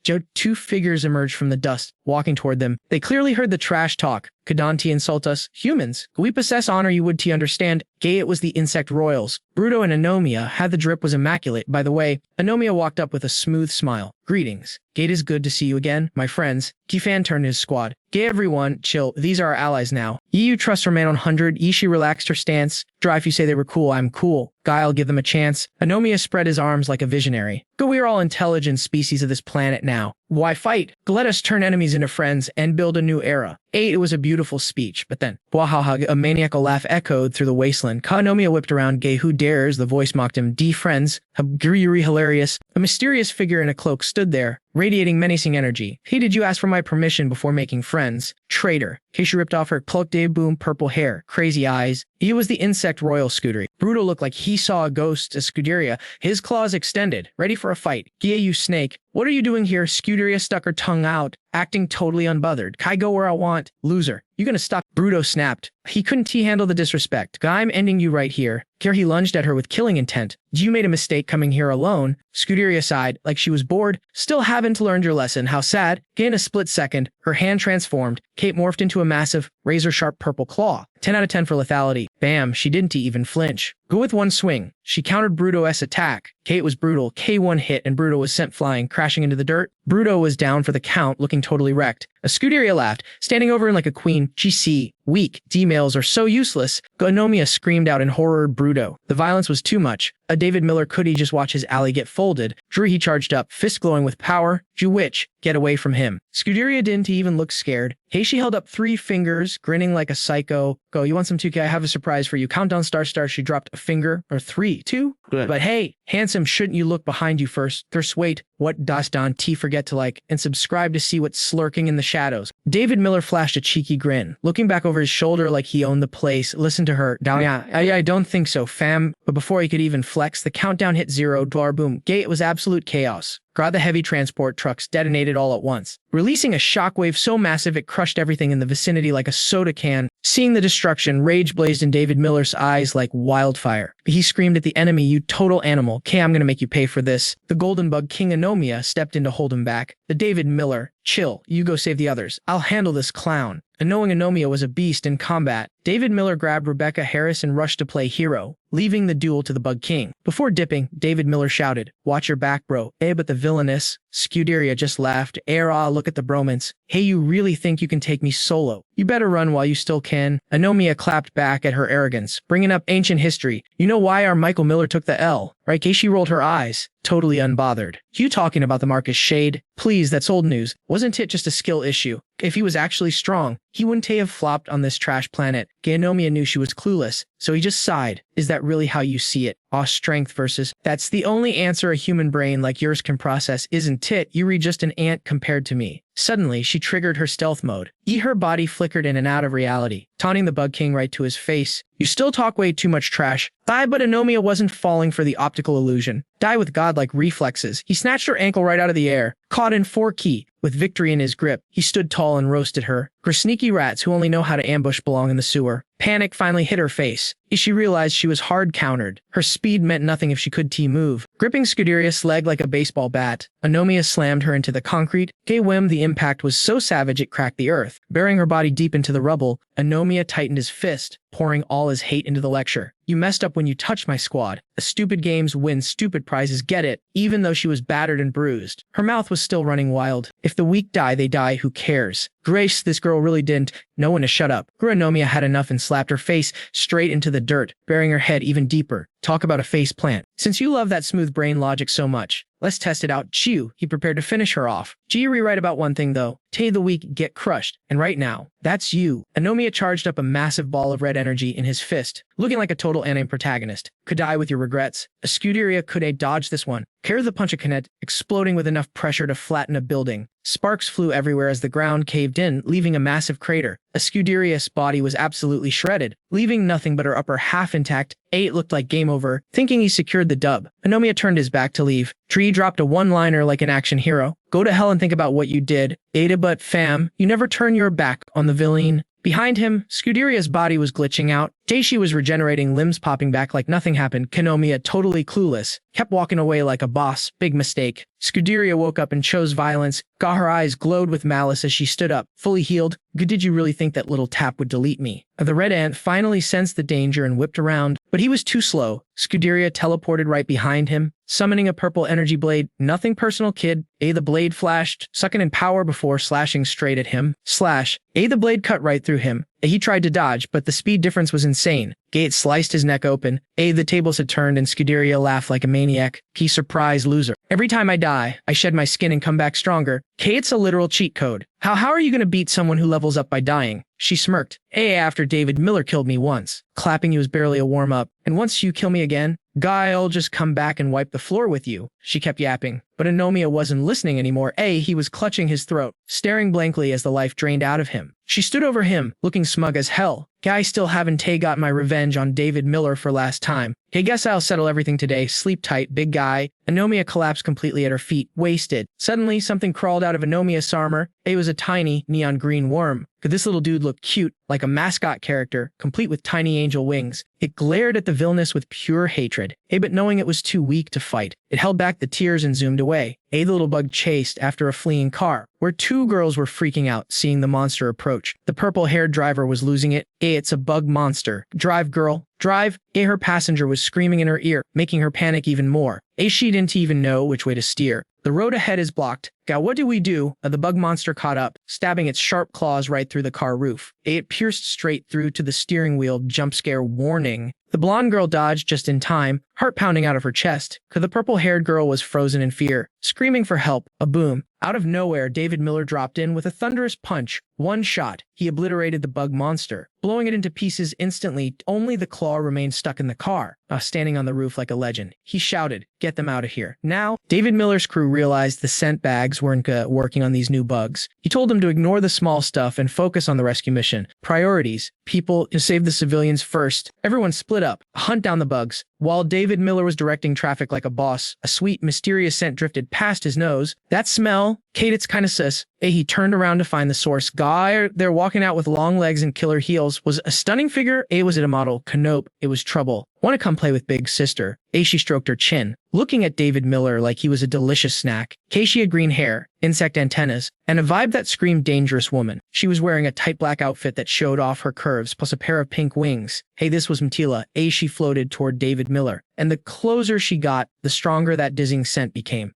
Joe, two figures emerged from the dust, walking toward them. They clearly heard the trash talk. Kadanti insult us. Humans. We possess honor you would understand. It was the insect royals. Bruto and Anomia had the drip was immaculate. By the way, Anomia walked up with a smooth smile. Greetings. It is good to see you again, my friends. Kifan turned to his squad. Everyone, chill. These are our allies now. You trust her man 100. Ishi relaxed her stance. Drive you say they were cool. I'm cool. Guy, I'll give them a chance. Anomia spread his arms like a visionary. We are all intelligent species of this planet now. Why fight? Let us turn enemies into friends and build a new era. It was a beautiful speech, but then, wahaha, a maniacal laugh echoed through the wasteland. Anomia whipped around. Who dares? The voice mocked him. Friends. Guri hilarious. A mysterious figure in a cloak stood there. radiating menacing energy. Hey, did you ask for my permission before making friends? Traitor. Keisha ripped off her cloak de boom purple hair, crazy eyes. He was the insect royal Scuderia. Bruto looked like he saw a ghost as Scuderia, his claws extended, ready for a fight. Gia, you snake. What are you doing here? Scuderia stuck her tongue out, acting totally unbothered. Kai go where I want. Loser. You gonna stop? Bruto snapped. He couldn't handle the disrespect. Guy, I'm ending you right here. Here he lunged at her with killing intent. You made a mistake coming here alone. Scuderia sighed, like she was bored. Still haven't learned your lesson. How sad. In a split second, her hand transformed. Kate morphed into a massive, razor-sharp purple claw. 10 out of 10 for lethality. Bam, she didn't even flinch. Go with one swing. She countered Bruto's attack. Kate was brutal. K1 hit and Bruto was sent flying, crashing into the dirt. Bruto was down for the count, looking totally wrecked. A Scuderia laughed, standing over him like a queen. GC. Weak. D-males are so useless. Gonomia screamed out in horror. Bruto. The violence was too much. A David Miller could he just watch his alley get folded. Drew he charged up, fist glowing with power. Witch, get away from him. Scuderia didn't even look scared. Hey, she held up 3 fingers, grinning like a psycho. Go, you want some 2K? I have a surprise for you. Countdown star. She dropped a finger, or 3, 2? Good. But hey, handsome, shouldn't you look behind you first? Thirst, wait, what does Don T forget to like and subscribe to see what's lurking in the shadows? David Miller flashed a cheeky grin, looking back over his shoulder like he owned the place. Listen to her. I don't think so, fam. But before he could even flex, the countdown hit 0. Dwar boom. Gate was absolute chaos. The heavy transport trucks detonated all at once, releasing a shockwave so massive it crushed everything in the vicinity like a soda can. Seeing the destruction, rage blazed in David Miller's eyes like wildfire. He screamed at the enemy, you total animal. K, I'm gonna make you pay for this. The Golden Bug King Anomia stepped in to hold him back. The David Miller, chill, you go save the others. I'll handle this clown. And knowing Anomia was a beast in combat, David Miller grabbed Rebecca Harris and rushed to play hero, leaving the duel to the Bug King. Before dipping, David Miller shouted, watch your back, bro. But the villainous Scuderia just laughed. Look at the bromance. Hey, you really think you can take me solo? You better run while you still can. Anomia clapped back at her arrogance, bringing up ancient history. You know why our Michael Miller took the L, right? She rolled her eyes, totally unbothered. You talking about the Marcus Shade? Please, that's old news. Wasn't it just a skill issue? If he was actually strong, he wouldn't have flopped on this trash planet. Anomia knew she was clueless, so he just sighed. Is that really how you see it? Strength versus. That's the only answer a human brain like yours can process, isn't it? You read just an ant compared to me. Suddenly, she triggered her stealth mode. Her body flickered in and out of reality, taunting the Bug King right to his face. You still talk way too much trash. But Anomia wasn't falling for the optical illusion. With godlike reflexes, he snatched her ankle right out of the air, caught in 4 key. With victory in his grip, he stood tall and roasted her. Sneaky rats who only know how to ambush belong in the sewer. Panic finally hit her face. She realized she was hard countered. Her speed meant nothing if she could T-move. Gripping Scuderia's leg like a baseball bat, Anomia slammed her into the concrete. Whim, the impact was so savage it cracked the earth. Burying her body deep into the rubble, Anomia tightened his fist, pouring all his hate into the lecture. You messed up when you touched my squad. A stupid games win stupid prizes, get it? Even though she was battered and bruised, her mouth was still running wild. If the weak die, they die, who cares? Grace, this girl really didn't know when to shut up. Anomia had enough and slapped her face straight into the dirt, burying her head even deeper. Talk about a face plant. Since you love that smooth brain logic so much, let's test it out. Chew, he prepared to finish her off. Rewrite about one thing though. The weak get crushed, and right now, that's you. Anomia charged up a massive ball of red energy in his fist, looking like a total anime protagonist. Could die with your regrets. A Scuderia could dodge this one. Carry the punch of Kinet, exploding with enough pressure to flatten a building. Sparks flew everywhere as the ground caved in, leaving a massive crater. A Scuderia's body was absolutely shredded, leaving nothing but her upper half intact. It looked like game over. Thinking he secured the dub, Anomia turned his back to leave. Tree dropped a one-liner like an action hero. Go to hell and think about what you did. But fam, you never turn your back on the villain. Behind him, Scuderia's body was glitching out. She was regenerating, limbs popping back like nothing happened. Anomia, totally clueless, kept walking away like a boss. Big mistake. Scuderia woke up and chose violence. Her eyes glowed with malice as she stood up, fully healed. Did you really think that little tap would delete me? The red ant finally sensed the danger and whipped around, but he was too slow. Scuderia teleported right behind him, summoning a purple energy blade. Nothing personal, kid. The blade flashed, sucking in power before slashing straight at him. Slash. The blade cut right through him. He tried to dodge, but the speed difference was insane. Gate sliced his neck open. The tables had turned and Scuderia laughed like a maniac. He surprised loser. Every time I die, I shed my skin and come back stronger. It's a literal cheat code. How are you gonna beat someone who levels up by dying? She smirked. After David Miller killed me once. Clapping you was barely a warm-up. And once you kill me again, I'll just come back and wipe the floor with you. She kept yapping. but Anomia wasn't listening anymore. He was clutching his throat, staring blankly as the life drained out of him. She stood over him, looking smug as hell. I still haven't got my revenge on David Miller for last time. Guess I'll settle everything today. Sleep tight, big guy. Anomia collapsed completely at her feet, wasted. Suddenly, something crawled out of Anomia's armor. It was a tiny, neon green worm. Could this little dude look cute, like a mascot character, complete with tiny angel wings? It glared at the villainess with pure hatred. But knowing it was too weak to fight, it held back the tears and zoomed away. The little bug chased after a fleeing car, where two girls were freaking out seeing the monster approach. The purple-haired driver was losing it. It's a bug monster. Drive, girl. Drive. Her passenger was screaming in her ear, making her panic even more. She didn't even know which way to steer. The road ahead is blocked. What do we do? The bug monster caught up, stabbing its sharp claws right through the car roof. It pierced straight through to the steering wheel. Jump scare warning. The blonde girl dodged just in time, heart pounding out of her chest. The purple-haired girl was frozen in fear, screaming for help. A boom. Out of nowhere, David Miller dropped in with a thunderous punch. One shot. He obliterated the bug monster, blowing it into pieces instantly. Only the claw remained stuck in the car, standing on the roof like a legend. He shouted, "Get them out of here." Now, David Miller's crew realized the scent bags weren't working on these new bugs. He told them to ignore the small stuff and focus on the rescue mission. Priorities. People to save the civilians first. Everyone split up, hunt down the bugs. While David Miller was directing traffic like a boss, a sweet, mysterious scent drifted past his nose. That smell, Kate, it's kinda sus. He turned around to find the source. Guy there walking out with long legs and killer heels was a stunning figure. Was it a model? Canope. It was trouble. Want to come play with big sister? She stroked her chin, looking at David Miller like he was a delicious snack. She had green hair, insect antennas, and a vibe that screamed dangerous woman. She was wearing a tight black outfit that showed off her curves, plus a pair of pink wings. This was Matila. She floated toward David Miller, and the closer she got, the stronger that dizzying scent became.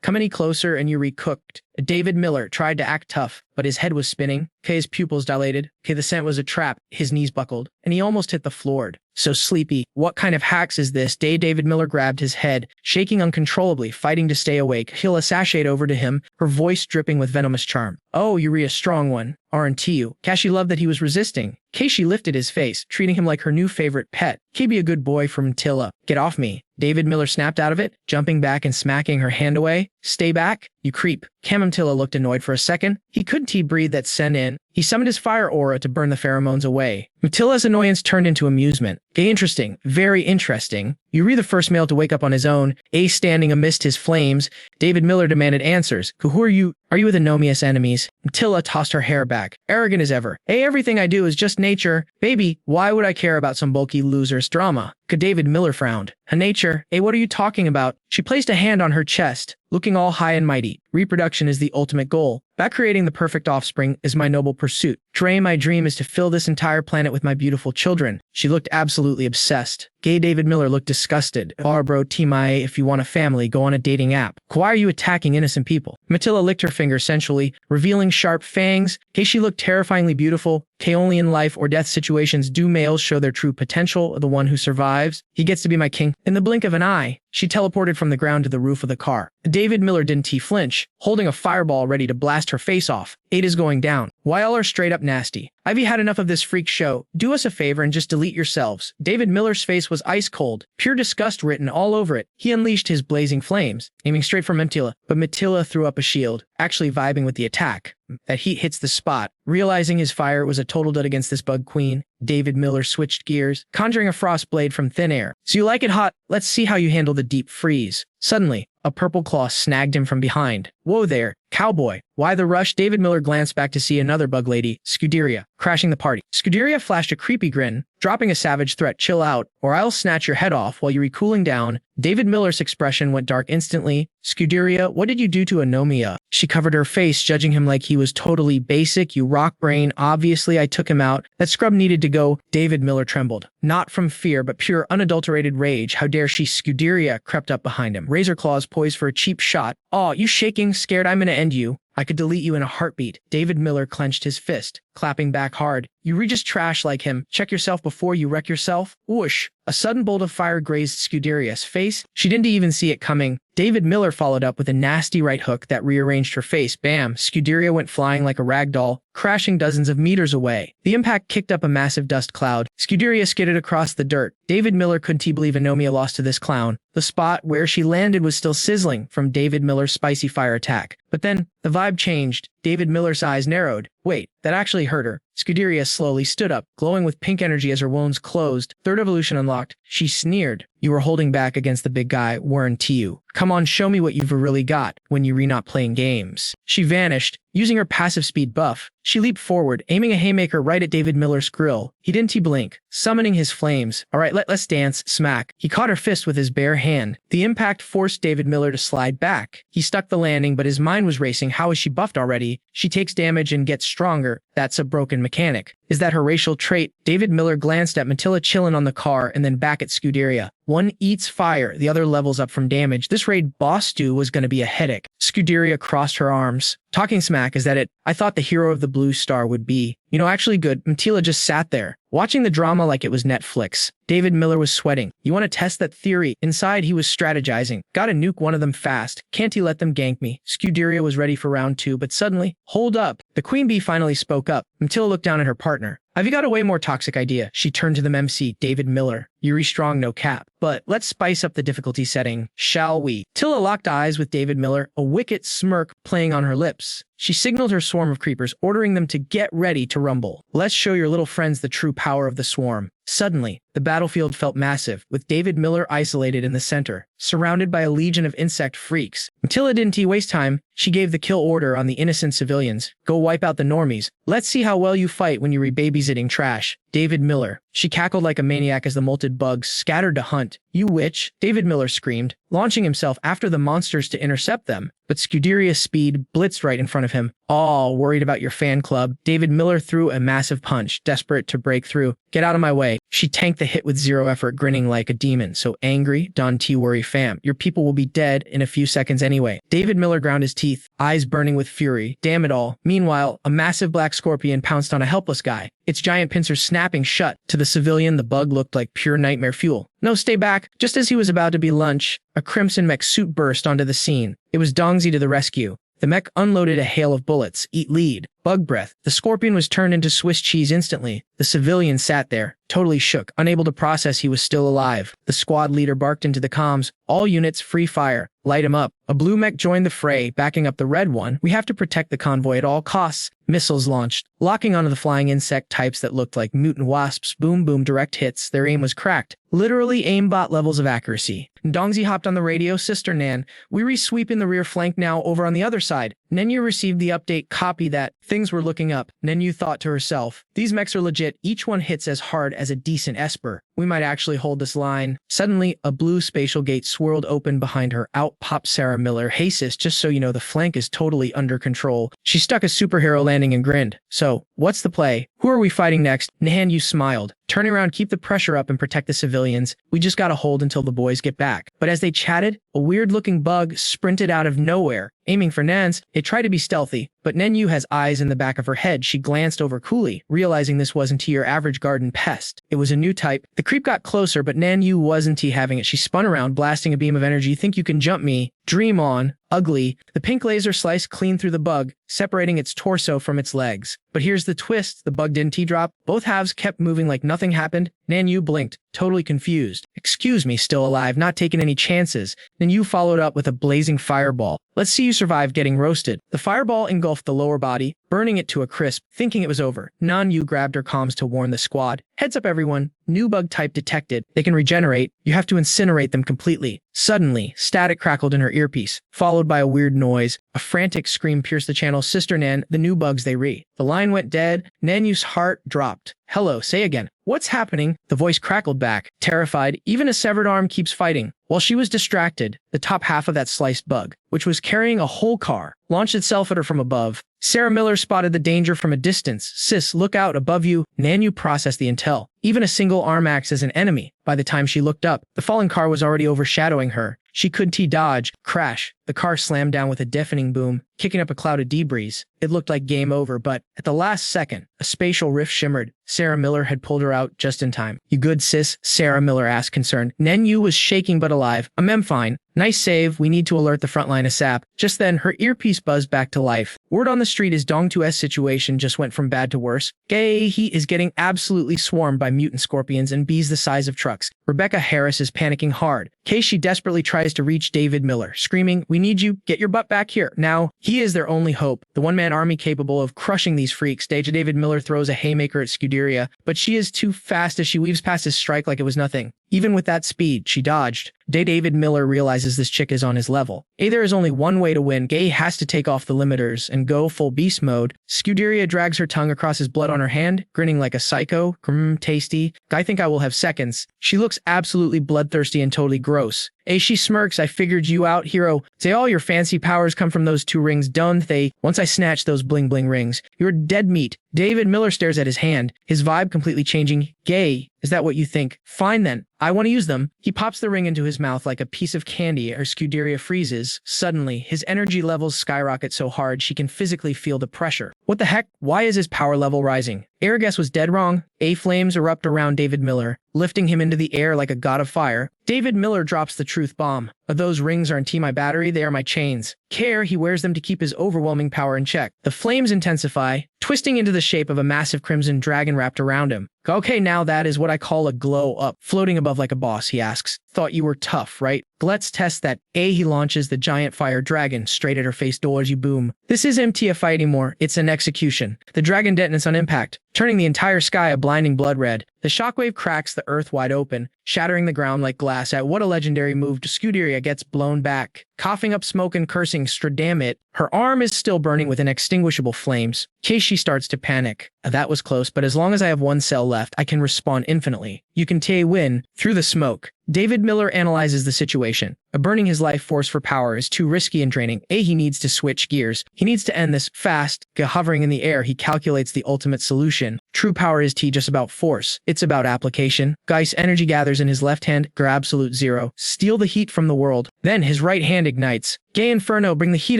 Come any closer and you recooked. David Miller tried to act tough, but his head was spinning. His pupils dilated. The scent was a trap. His knees buckled, and he almost hit the floor. So sleepy. What kind of hacks is this? David Miller grabbed his head, shaking uncontrollably, fighting to stay awake. Hila sashayed over to him, her voice dripping with venomous charm. "Oh, you're a strong one, aren't you?" Kashi loved that he was resisting. Kashi lifted his face, treating him like her new favorite pet. Be a good boy from Tilla. Get off me. David Miller snapped out of it, jumping back and smacking her hand away. Stay back, you creep. Kamamtilla looked annoyed for a second. He couldn't breathe that scent in. He summoned his fire aura to burn the pheromones away. Matilla's annoyance turned into amusement. Interesting. Very interesting. Yuri, the first male to wake up on his own, standing amidst his flames. David Miller demanded answers. Who are you? Are you with Anomia's enemies? Matilla tossed her hair back, arrogant as ever. Everything I do is just nature. Baby, why would I care about some bulky loser's drama? David Miller frowned. Nature? What are you talking about? She placed a hand on her chest, looking all high and mighty. Reproduction is the ultimate goal. By creating the perfect offspring is my noble pursuit. My dream is to fill this entire planet with my beautiful children. She looked absolutely obsessed. David Miller looked disgusted. Bro, if you want a family, go on a dating app. Why are you attacking innocent people? Matilla licked her finger sensually, revealing sharp fangs. She looked terrifyingly beautiful. Only in life or death situations do males show their true potential. The one who survives, he gets to be my king. In the blink of an eye, she teleported from the ground to the roof of the car. David Miller didn't flinch, holding a fireball ready to blast her face off. Ada's going down. Why all are straight up nasty? I've had enough of this freak show. Do us a favor and just delete yourselves. David Miller's face was ice cold, pure disgust written all over it. He unleashed his blazing flames, aiming straight for Matilla, but Matilla threw up a shield, actually vibing with the attack. That heat hits the spot. Realizing his fire was a total dud against this bug queen, David Miller switched gears, conjuring a frost blade from thin air. So you like it hot? Let's see how you handle the deep freeze. Suddenly, a purple claw snagged him from behind. Whoa there, cowboy. Why the rush? David Miller glanced back to see another bug lady, Scuderia, crashing the party. Scuderia flashed a creepy grin, dropping a savage threat. Chill out, or I'll snatch your head off while you're cooling down. David Miller's expression went dark instantly. Scuderia, what did you do to Anomia? She covered her face, judging him like he was totally basic. You rock brain. Obviously, I took him out. That scrub needed to go. David Miller trembled. Not from fear, but pure unadulterated rage. How dare she? Scuderia crept up behind him, razor claws poised for a cheap shot. Aw, you shaking? Scared I'm gonna end you? I could delete you in a heartbeat. David Miller clenched his fist, clapping back hard. You Regis trash like him. Check yourself before you wreck yourself. Whoosh. A sudden bolt of fire grazed Scuderia's face. She didn't even see it coming. David Miller followed up with a nasty right hook that rearranged her face. Bam! Scuderia went flying like a rag doll, crashing dozens of meters away. The impact kicked up a massive dust cloud. Scuderia skidded across the dirt. David Miller couldn't believe Anomia lost to this clown. The spot where she landed was still sizzling from David Miller's spicy fire attack. But then, the vibe changed. David Miller's eyes narrowed. Wait, that actually hurt her. Scuderia slowly stood up, glowing with pink energy as her wounds closed. Third evolution unlocked. She sneered. You were holding back against the big guy, weren't you? Come on, show me what you've really got when you're not playing games. She vanished. Using her passive speed buff, she leaped forward, aiming a haymaker right at David Miller's grill. He didn't blink, summoning his flames. All right, let's dance. Smack. He caught her fist with his bare hand. The impact forced David Miller to slide back. He stuck the landing, but his mind was racing. How is she buffed already? She takes damage and gets stronger. That's a broken mechanic. Is that her racial trait? David Miller glanced at Matilla chillin' on the car and then back at Scuderia. One eats fire, the other levels up from damage. This raid boss stew was gonna be a headache. Scuderia crossed her arms. Talking smack, is that it? I thought the hero of the blue star would be. Actually good. Matilla just sat there, watching the drama like it was Netflix. David Miller was sweating. You want to test that theory? Inside, he was strategizing. Gotta nuke one of them fast. Can't he let them gank me? Scuderia was ready for round 2, but suddenly, hold up. The queen bee finally spoke up. Matilla looked down at her partner. I've got a way more toxic idea. She turned to the MC, David Miller. Yuri strong, no cap. But let's spice up the difficulty setting, shall we? Tilla locked eyes with David Miller, a wicked smirk playing on her lips. She signaled her swarm of creepers, ordering them to get ready to rumble. Let's show your little friends the true power of the swarm. Suddenly, the battlefield felt massive, with David Miller isolated in the center, surrounded by a legion of insect freaks. Matilla didn't waste time. She gave the kill order on the innocent civilians. Go wipe out the normies. Let's see how well you fight when you're babysitting trash. David Miller. She cackled like a maniac as the molted bugs scattered to hunt. You witch, David Miller screamed, launching himself after the monsters to intercept them. But Scuderia's speed blitzed right in front of him. All worried about your fan club, David Miller threw a massive punch, desperate to break through. Get out of my way. She tanked the hit with zero effort, grinning like a demon. So angry, don't worry fam. Your people will be dead in a few seconds anyway. David Miller ground his teeth, eyes burning with fury. Damn it all. Meanwhile, a massive black scorpion pounced on a helpless guy. Its giant pincers snapping shut. To the civilian, the bug looked like pure nightmare fuel. No, stay back. Just as he was about to be lunch, a crimson mech suit burst onto the scene. It was Dongzi to the rescue. The mech unloaded a hail of bullets. Eat lead. Bug breath. The scorpion was turned into Swiss cheese instantly. The civilian sat there, totally shook, unable to process he was still alive. The squad leader barked into the comms. All units, free fire. Light him up. A blue mech joined the fray, backing up the red one. We have to protect the convoy at all costs. Missiles launched, locking onto the flying insect types that looked like mutant wasps. Boom, boom, direct hits. Their aim was cracked. Literally aimbot levels of accuracy. Dongzi hopped on the radio. Sister Nan, we re-sweep in the rear flank now over on the other side. Nenyu received the update. Copy that. Things were looking up. Nenyu thought to herself, these mechs are legit. Each one hits as hard as a decent Esper. We might actually hold this line. Suddenly, a blue spatial gate swirled open behind her. Out popped Sarah Miller. Hey sis, just so you know, the flank is totally under control. She stuck a superhero landing and grinned. So, what's the play? Who are we fighting next? Nenyu smiled. Turn around, keep the pressure up, and protect the civilians. We just gotta hold until the boys get back. But as they chatted, a weird-looking bug sprinted out of nowhere. Aiming for Nans, it tried to be stealthy, but Nenyu has eyes in the back of her head. She glanced over coolly, realizing this wasn't your average garden pest. It was a new type. The creep got closer, but Nenyu wasn't having it. She spun around, blasting a beam of energy. Think you can jump me? Dream on. Ugly. The pink laser sliced clean through the bug, separating its torso from its legs. But here's the twist. The bug didn't drop. Both halves kept moving like nothing happened. Nenyu blinked, totally confused. Excuse me, still alive, not taking any chances. Nenyu followed up with a blazing fireball. Let's see you survive getting roasted. The fireball engulfed the lower body, burning it to a crisp. Thinking it was over, Nanyu grabbed her comms to warn the squad. Heads up everyone, new bug type detected. They can regenerate. You have to incinerate them completely. Suddenly, static crackled in her earpiece, followed by a weird noise. A frantic scream pierced the channel. Sister Nan, the new bugs they re. The line went dead. Nanyu's heart dropped. Hello, say again. What's happening? The voice crackled back. Terrified, even a severed arm keeps fighting. While she was distracted, the top half of that sliced bug, which was carrying a whole car, launched itself at her from above. Sarah Miller spotted the danger from a distance. Sis, look out above you. Nanyu processed the intel. Even a single arm acts as an enemy. By the time she looked up, the fallen car was already overshadowing her. She couldn't dodge. Crash. The car slammed down with a deafening boom. kicking up a cloud of debris. It looked like game over, but at the last second, a spatial rift shimmered. Sarah Miller had pulled her out just in time. "You good, sis?" Sarah Miller asked, concerned. Nenyu was shaking but alive. "I'm fine. Nice save. We need to alert the front line ASAP." Just then, her earpiece buzzed back to life. Word on the street is Dong 2's situation just went from bad to worse. Gay, he is getting absolutely swarmed by mutant scorpions and bees the size of trucks. Rebecca Harris is panicking hard. She desperately tries to reach David Miller, screaming, "We need you. Get your butt back here." Now, he is their only hope. The one-man army capable of crushing these freaks. David Miller throws a haymaker at Scuderia, but she is too fast as she weaves past his strike like it was nothing. Even with that speed, she dodged. David Miller realizes this chick is on his level. There is only one way to win. Gay has to take off the limiters and go full beast mode. Scuderia drags her tongue across his blood on her hand, grinning like a psycho. Tasty. I think I will have seconds. She looks absolutely bloodthirsty and totally gross. She smirks. "I figured you out, hero. Say all your fancy powers come from those 2 rings, don't they? Once I snatch those bling bling rings, you're dead meat." David Miller stares at his hand, his vibe completely changing. "Gay, is that what you think? Fine then. I want to use them." He pops the ring into his mouth like a piece of candy as Scuderia freezes. Suddenly, his energy levels skyrocket so hard she can physically feel the pressure. What the heck? Why is his power level rising? Air guess was dead wrong. Flames erupt around David Miller, lifting him into the air like a god of fire. David Miller drops the truth bomb. "Those rings aren't my battery, they are my chains." He wears them to keep his overwhelming power in check. The flames intensify, twisting into the shape of a massive crimson dragon wrapped around him. "Okay, now that is what I call a glow up." Floating above like a boss, he asks. "Thought you were tough, right? Let's test that." He launches the giant fire dragon straight at her face. Doji boom. This isn't a fight anymore, it's an execution. The dragon detonates on impact, turning the entire sky a blinding blood red. The shockwave cracks the earth wide open, shattering the ground like glass. At what a legendary move, Scuderia gets blown back, coughing up smoke and cursing. Damn it. Her arm is still burning with inextinguishable flames. She starts to panic. "That was close, but as long as I have 1 cell left, I can respawn infinitely. You can win." Through the smoke, David Miller analyzes the situation. Burning his life force for power is too risky and draining. He needs to switch gears. He needs to end this fast. Hovering in the air, he calculates the ultimate solution. True power is just about force. It's about application. Geist energy gathers in his left hand. Absolute zero. Steal the heat from the world. Then his right hand ignites. Gay Inferno, bring the heat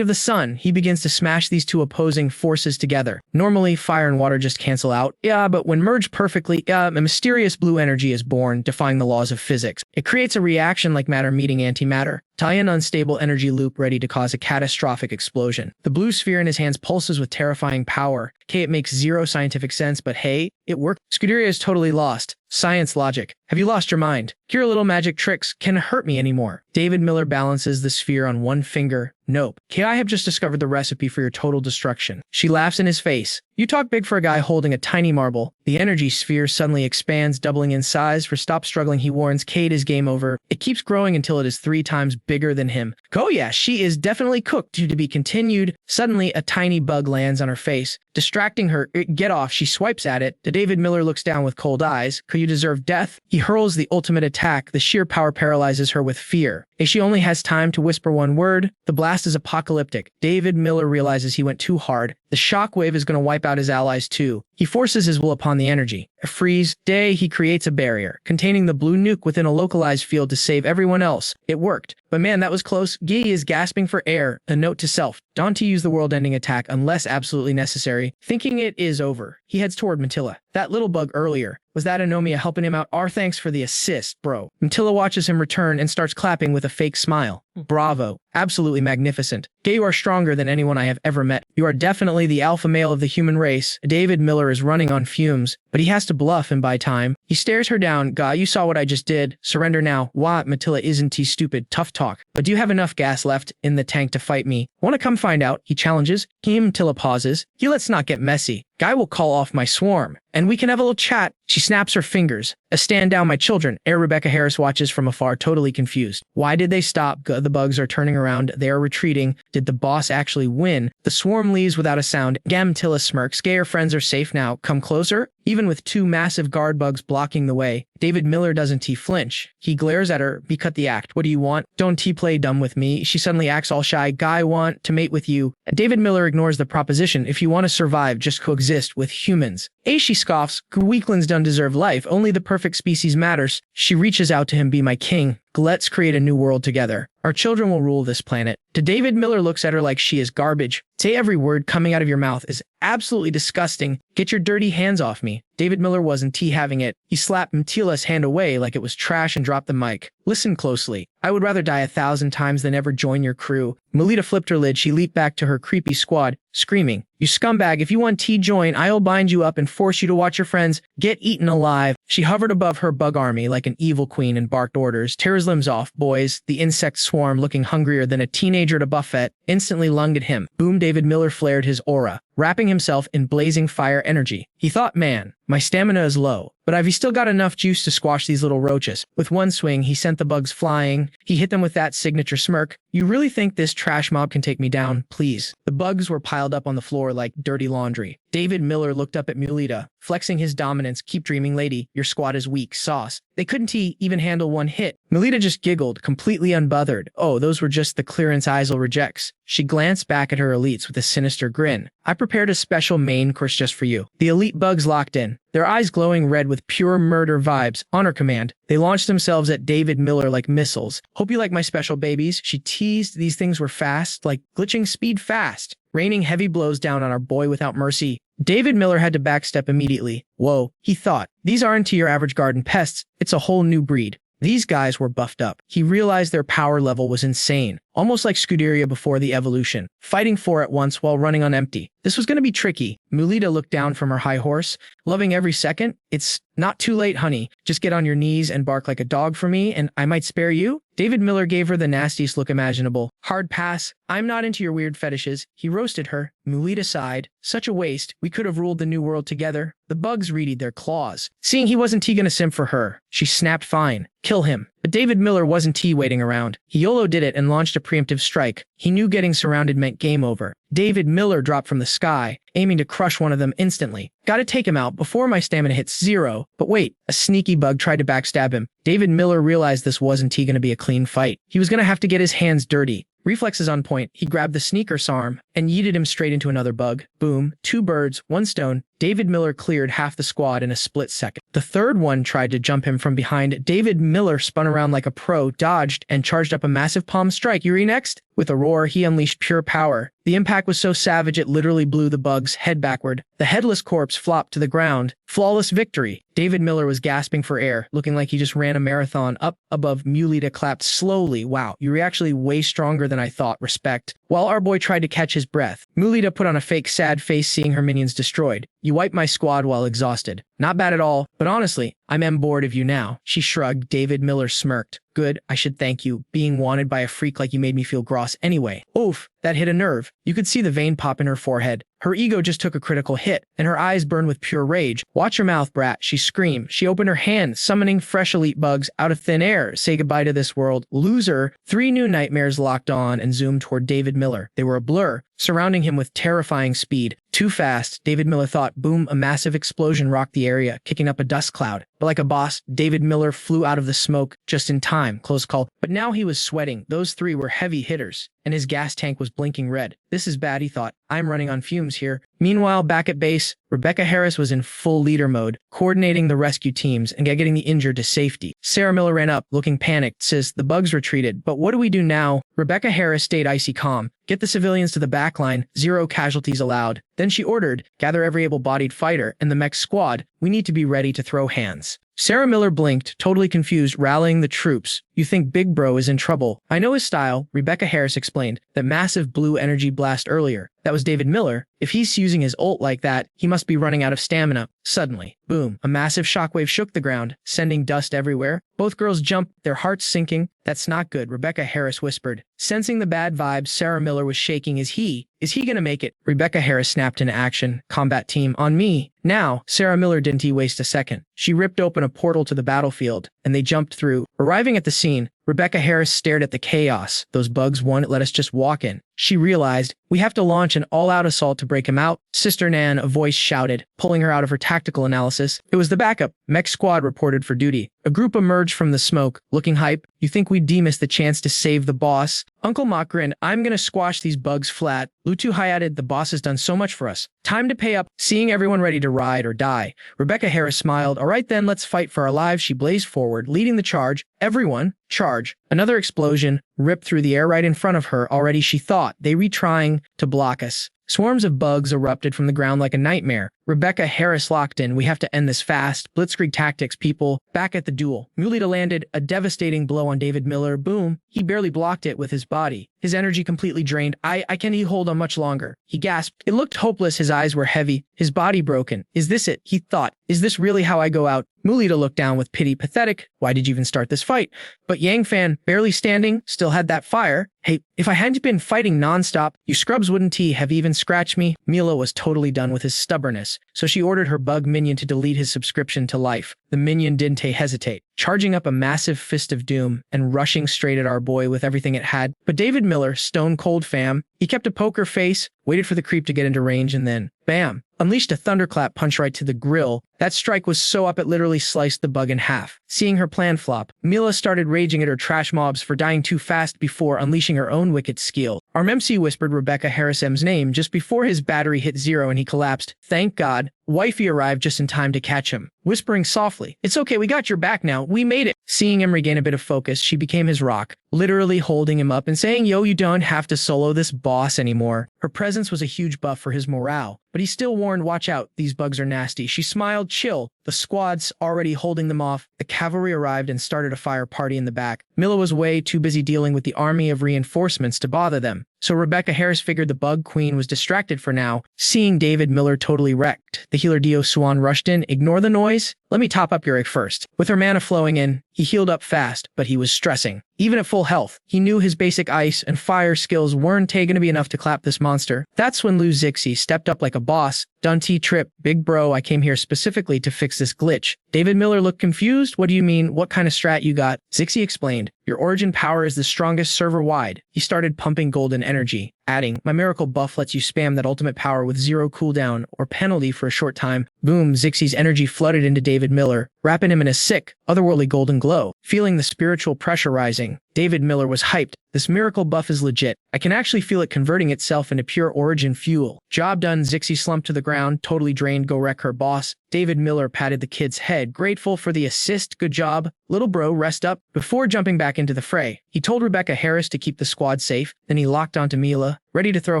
of the sun. He begins to smash these 2 opposing forces together. Normally, fire and water just cancel out. But when merged perfectly, a mysterious blue energy is born, defying the laws of physics. It creates a reaction like matter meeting antimatter. An unstable energy loop ready to cause a catastrophic explosion. The blue sphere in his hands pulses with terrifying power. It makes zero scientific sense, but hey, it worked. Scuderia is totally lost. Science logic. Have you lost your mind? Your little magic tricks can't hurt me anymore. David Miller balances the sphere on 1 finger. "Nope. I have just discovered the recipe for your total destruction." She laughs in his face. "You talk big for a guy holding a tiny marble." The energy sphere suddenly expands, doubling in size. Stop struggling, he warns. Kate is game over. It keeps growing until it is 3 times bigger than him. Oh yeah, she is definitely cooked to be continued. Suddenly, a tiny bug lands on her face, distracting her. Get off, she swipes at it. David Miller looks down with cold eyes. "Could you deserve death?" He hurls the ultimate attack. The sheer power paralyzes her with fear. She only has time to whisper 1 word. The blast is apocalyptic. David Miller realizes he went too hard. The shockwave is going to wipe out his allies too. He forces his will upon the energy. A freeze. He creates a barrier, containing the blue nuke within a localized field to save everyone else. It worked. But man, that was close. Gee is gasping for air. A note to self. Don't use the world-ending attack unless absolutely necessary. Thinking it is over, he heads toward Mantilla. That little bug earlier. Was that Anomia helping him out? Thanks for the assist, bro. Mantilla watches him return and starts clapping with a fake smile. Bravo. Absolutely magnificent. Gay, you are stronger than anyone I have ever met. You are definitely the alpha male of the human race. David Miller is running on fumes, but he has to bluff and buy time. He stares her down. "Guy, you saw what I just did. Surrender now." "What? Mantilla, isn't he stupid? Tough talk. But do you have enough gas left in the tank to fight me?" "Want to come find out?" he challenges. Mantilla pauses. Let's not get messy. Guy will call off my swarm, and we can have a little chat. She snaps her fingers. "Stand down, my children." Rebecca Harris watches from afar, totally confused. Why did they stop? The bugs are turning around. They are retreating. Did the boss actually win? The swarm leaves without a sound. Mantilla smirks. "Gayer friends are safe now. Come closer." Even with 2 massive guard bugs blocking the way, David Miller doesn't flinch. He glares at her. "Be cut the act. What do you want? Don't play dumb with me." She suddenly acts all shy. "Guy, want to mate with you." David Miller ignores the proposition. "If you want to survive, just coexist with humans." She scoffs. "Weaklings don't deserve life. Only the perfect species matters." She reaches out to him. "Be my king." Let's create a new world together. Our children will rule this planet. David Miller looks at her like she is garbage. Say every word coming out of your mouth is absolutely disgusting. Get your dirty hands off me. David Miller wasn't having it. He slapped Mtila's hand away like it was trash and dropped the mic. Listen closely. I would rather die 1,000 times than ever join your crew. Melita flipped her lid. She leaped back to her creepy squad, screaming, "You scumbag, if you want to join, I'll bind you up and force you to watch your friends get eaten alive." She hovered above her bug army like an evil queen and barked orders. "Tear his limbs off, boys." The insect swarm, looking hungrier than a teenager at a buffet, instantly lunged at him. Boom, David Miller flared his aura, wrapping himself in blazing fire energy. He thought, man, my stamina is low, but I've still got enough juice to squash these little roaches. With one swing, he sent the bugs flying. He hit them with that signature smirk. You really think this trash mob can take me down? Please. The bugs were piled up on the floor like dirty laundry. David Miller looked up at Mulita, flexing his dominance. Keep dreaming, lady. Your squad is weak sauce. They couldn't even handle one hit. Mulita just giggled, completely unbothered. Oh, those were just the clearance Isel rejects. She glanced back at her elites with a sinister grin. I prepared a special main course just for you. The elite bugs locked in, their eyes glowing red with pure murder vibes. On her command, they launched themselves at David Miller like missiles. Hope you like my special babies. She teased. These things were fast, like glitching speed fast, raining heavy blows down on our boy without mercy. David Miller had to backstep immediately. Whoa, he thought. These aren't your average garden pests. It's a whole new breed. These guys were buffed up. He realized their power level was insane, almost like Scuderia before the evolution, fighting four at once while running on empty. This was going to be tricky. Mulita looked down from her high horse, loving every second. It's not too late, honey. Just get on your knees and bark like a dog for me, and I might spare you. David Miller gave her the nastiest look imaginable. Hard pass. I'm not into your weird fetishes. He roasted her. Mulita sighed. Such a waste. We could have ruled the new world together. The bugs readied their claws. Seeing he wasn't gonna simp for her, she snapped, fine. Kill him. But David Miller wasn't waiting around. He YOLO did it and launched a preemptive strike. He knew getting surrounded meant game over. David Miller dropped from the sky, aiming to crush one of them instantly. Gotta take him out before my stamina hits 0. But wait, a sneaky bug tried to backstab him. David Miller realized this wasn't gonna be a clean fight. He was gonna have to get his hands dirty. Reflexes on point, he grabbed the sneaker's arm and yeeted him straight into another bug. Boom, 2 birds, 1 stone. David Miller cleared half the squad in a split second. The third one tried to jump him from behind. David Miller spun around like a pro, dodged, and charged up a massive palm strike. Yuri next? With a roar, he unleashed pure power. The impact was so savage it literally blew the bug's head backward. The headless corpse flopped to the ground. Flawless victory. David Miller was gasping for air, looking like he just ran a marathon. Up above, Mulita clapped slowly. Wow, you're actually way stronger than I thought. Respect. While our boy tried to catch his breath, Mulita put on a fake sad face seeing her minions destroyed. You wiped my squad while exhausted. Not bad at all, but honestly, I'm bored of you now. She shrugged. David Miller smirked. Good, I should thank you. Being wanted by a freak like you made me feel gross anyway. Oof, that hit a nerve. You could see the vein pop in her forehead. Her ego just took a critical hit, and her eyes burned with pure rage. Watch your mouth, brat, she screamed. She opened her hand, summoning fresh elite bugs out of thin air. Say goodbye to this world. Loser. 3 new nightmares locked on and zoomed toward David Miller. They were a blur, surrounding him with terrifying speed. Too fast, David Miller thought. Boom, a massive explosion rocked the area, kicking up a dust cloud. But like a boss, David Miller flew out of the smoke just in time. Close call. But now he was sweating. Those 3 were heavy hitters, and his gas tank was blinking red. This is bad, he thought. I'm running on fumes here. Meanwhile, back at base, Rebecca Harris was in full leader mode, coordinating the rescue teams and getting the injured to safety. Sarah Miller ran up, looking panicked. Says, the bugs retreated, but what do we do now? Rebecca Harris stayed icy calm. Get the civilians to the back line. 0 casualties allowed. Then she ordered, gather every able-bodied fighter and the mech squad. We need to be ready to throw hands. Sarah Miller blinked, totally confused, rallying the troops. You think Big Bro is in trouble? I know his style, Rebecca Harris explained. That massive blue energy blast earlier. That was David Miller. If he's using his ult like that, he must be running out of stamina. Suddenly, boom, a massive shockwave shook the ground, sending dust everywhere. Both girls jumped, their hearts sinking. That's not good, Rebecca Harris whispered. Sensing the bad vibes, Sarah Miller was shaking. Is he gonna make it? Rebecca Harris snapped into action. Combat team, on me. Now, Sarah Miller didn't waste a second. She ripped open a portal to the battlefield, and they jumped through. Arriving at the scene, Rebecca Harris stared at the chaos. Those bugs won't let us just walk in. She realized, we have to launch an all-out assault to break him out. Sister Nan, a voice shouted, pulling her out of her tactical analysis. It was the backup. Mech squad reported for duty. A group emerged from the smoke, looking hype. You think we'd miss the chance to save the boss? Uncle Mock grinned. I'm gonna squash these bugs flat. Lutu added, the boss has done so much for us. Time to pay up. Seeing everyone ready to ride or die, Rebecca Harris smiled. All right then, let's fight for our lives. She blazed forward, leading the charge. Everyone, Charge. Another explosion ripped through the air right in front of her. Already she thought they were trying to block us. Swarms of bugs erupted from the ground like a nightmare. Rebecca Harris locked in. We have to end this fast. Blitzkrieg tactics, people. Back at the duel. Mulita landed a devastating blow on David Miller. Boom. He barely blocked it with his body. His energy completely drained. I can't hold on much longer. He gasped. It looked hopeless. His eyes were heavy. His body broken. Is this it? He thought. Is this really how I go out? Mulita looked down with pity. Pathetic. Why did you even start this fight? But Yang Fan, barely standing, still had that fire. Hey, if I hadn't been fighting nonstop, you scrubs wouldn't have even scratched me. Mila was totally done with his stubbornness, so she ordered her bug minion to delete his subscription to life. The minion didn't hesitate, charging up a massive fist of doom and rushing straight at our boy with everything it had. But David Miller, stone cold fam, he kept a poker face, waited for the creep to get into range, and then, bam, unleashed a thunderclap punch right to the grill. That strike was so up it literally sliced the bug in half. Seeing her plan flop, Mila started raging at her trash mobs for dying too fast before unleashing her own wicked skill. Our MC whispered Rebecca Harris M's name just before his battery hit 0 and he collapsed. Thank God. Wifey arrived just in time to catch him, whispering softly, "It's okay, we got your back now, we made it." Seeing him regain a bit of focus, she became his rock, literally holding him up and saying, "Yo, you don't have to solo this boss anymore." Her presence was a huge buff for his morale, but he still warned, "Watch out, these bugs are nasty." She smiled, "Chill." The squad's already holding them off. The cavalry arrived and started a fire party in the back. Mila was way too busy dealing with the army of reinforcements to bother them, so Rebecca Harris figured the bug queen was distracted for now. Seeing David Miller totally wrecked, the healer Dio Swan rushed in. "Ignore the noise. Let me top up your egg first." With her mana flowing in, he healed up fast, but he was stressing. Even at full health, he knew his basic ice and fire skills weren't going to be enough to clap this monster. That's when Lou Zixi stepped up like a boss. "Dunty Trip, big bro, I came here specifically to fix this glitch." David Miller looked confused. "What do you mean? What kind of strat you got?" Zixi explained, "Your origin power is the strongest server-wide." He started pumping golden energy, adding, "My miracle buff lets you spam that ultimate power with 0 cooldown or penalty for a short time." Boom, Zixi's energy flooded into David Miller, wrapping him in a sick, otherworldly golden glow. Feeling the spiritual pressure rising, David Miller was hyped. "This miracle buff is legit. I can actually feel it converting itself into pure origin fuel." Job done. Zixi slumped to the ground, totally drained. "Go wreck her, boss." David Miller patted the kid's head, grateful for the assist. "Good job. Little bro, rest up." Before jumping back into the fray, he told Rebecca Harris to keep the squad safe. Then he locked onto Mila, ready to throw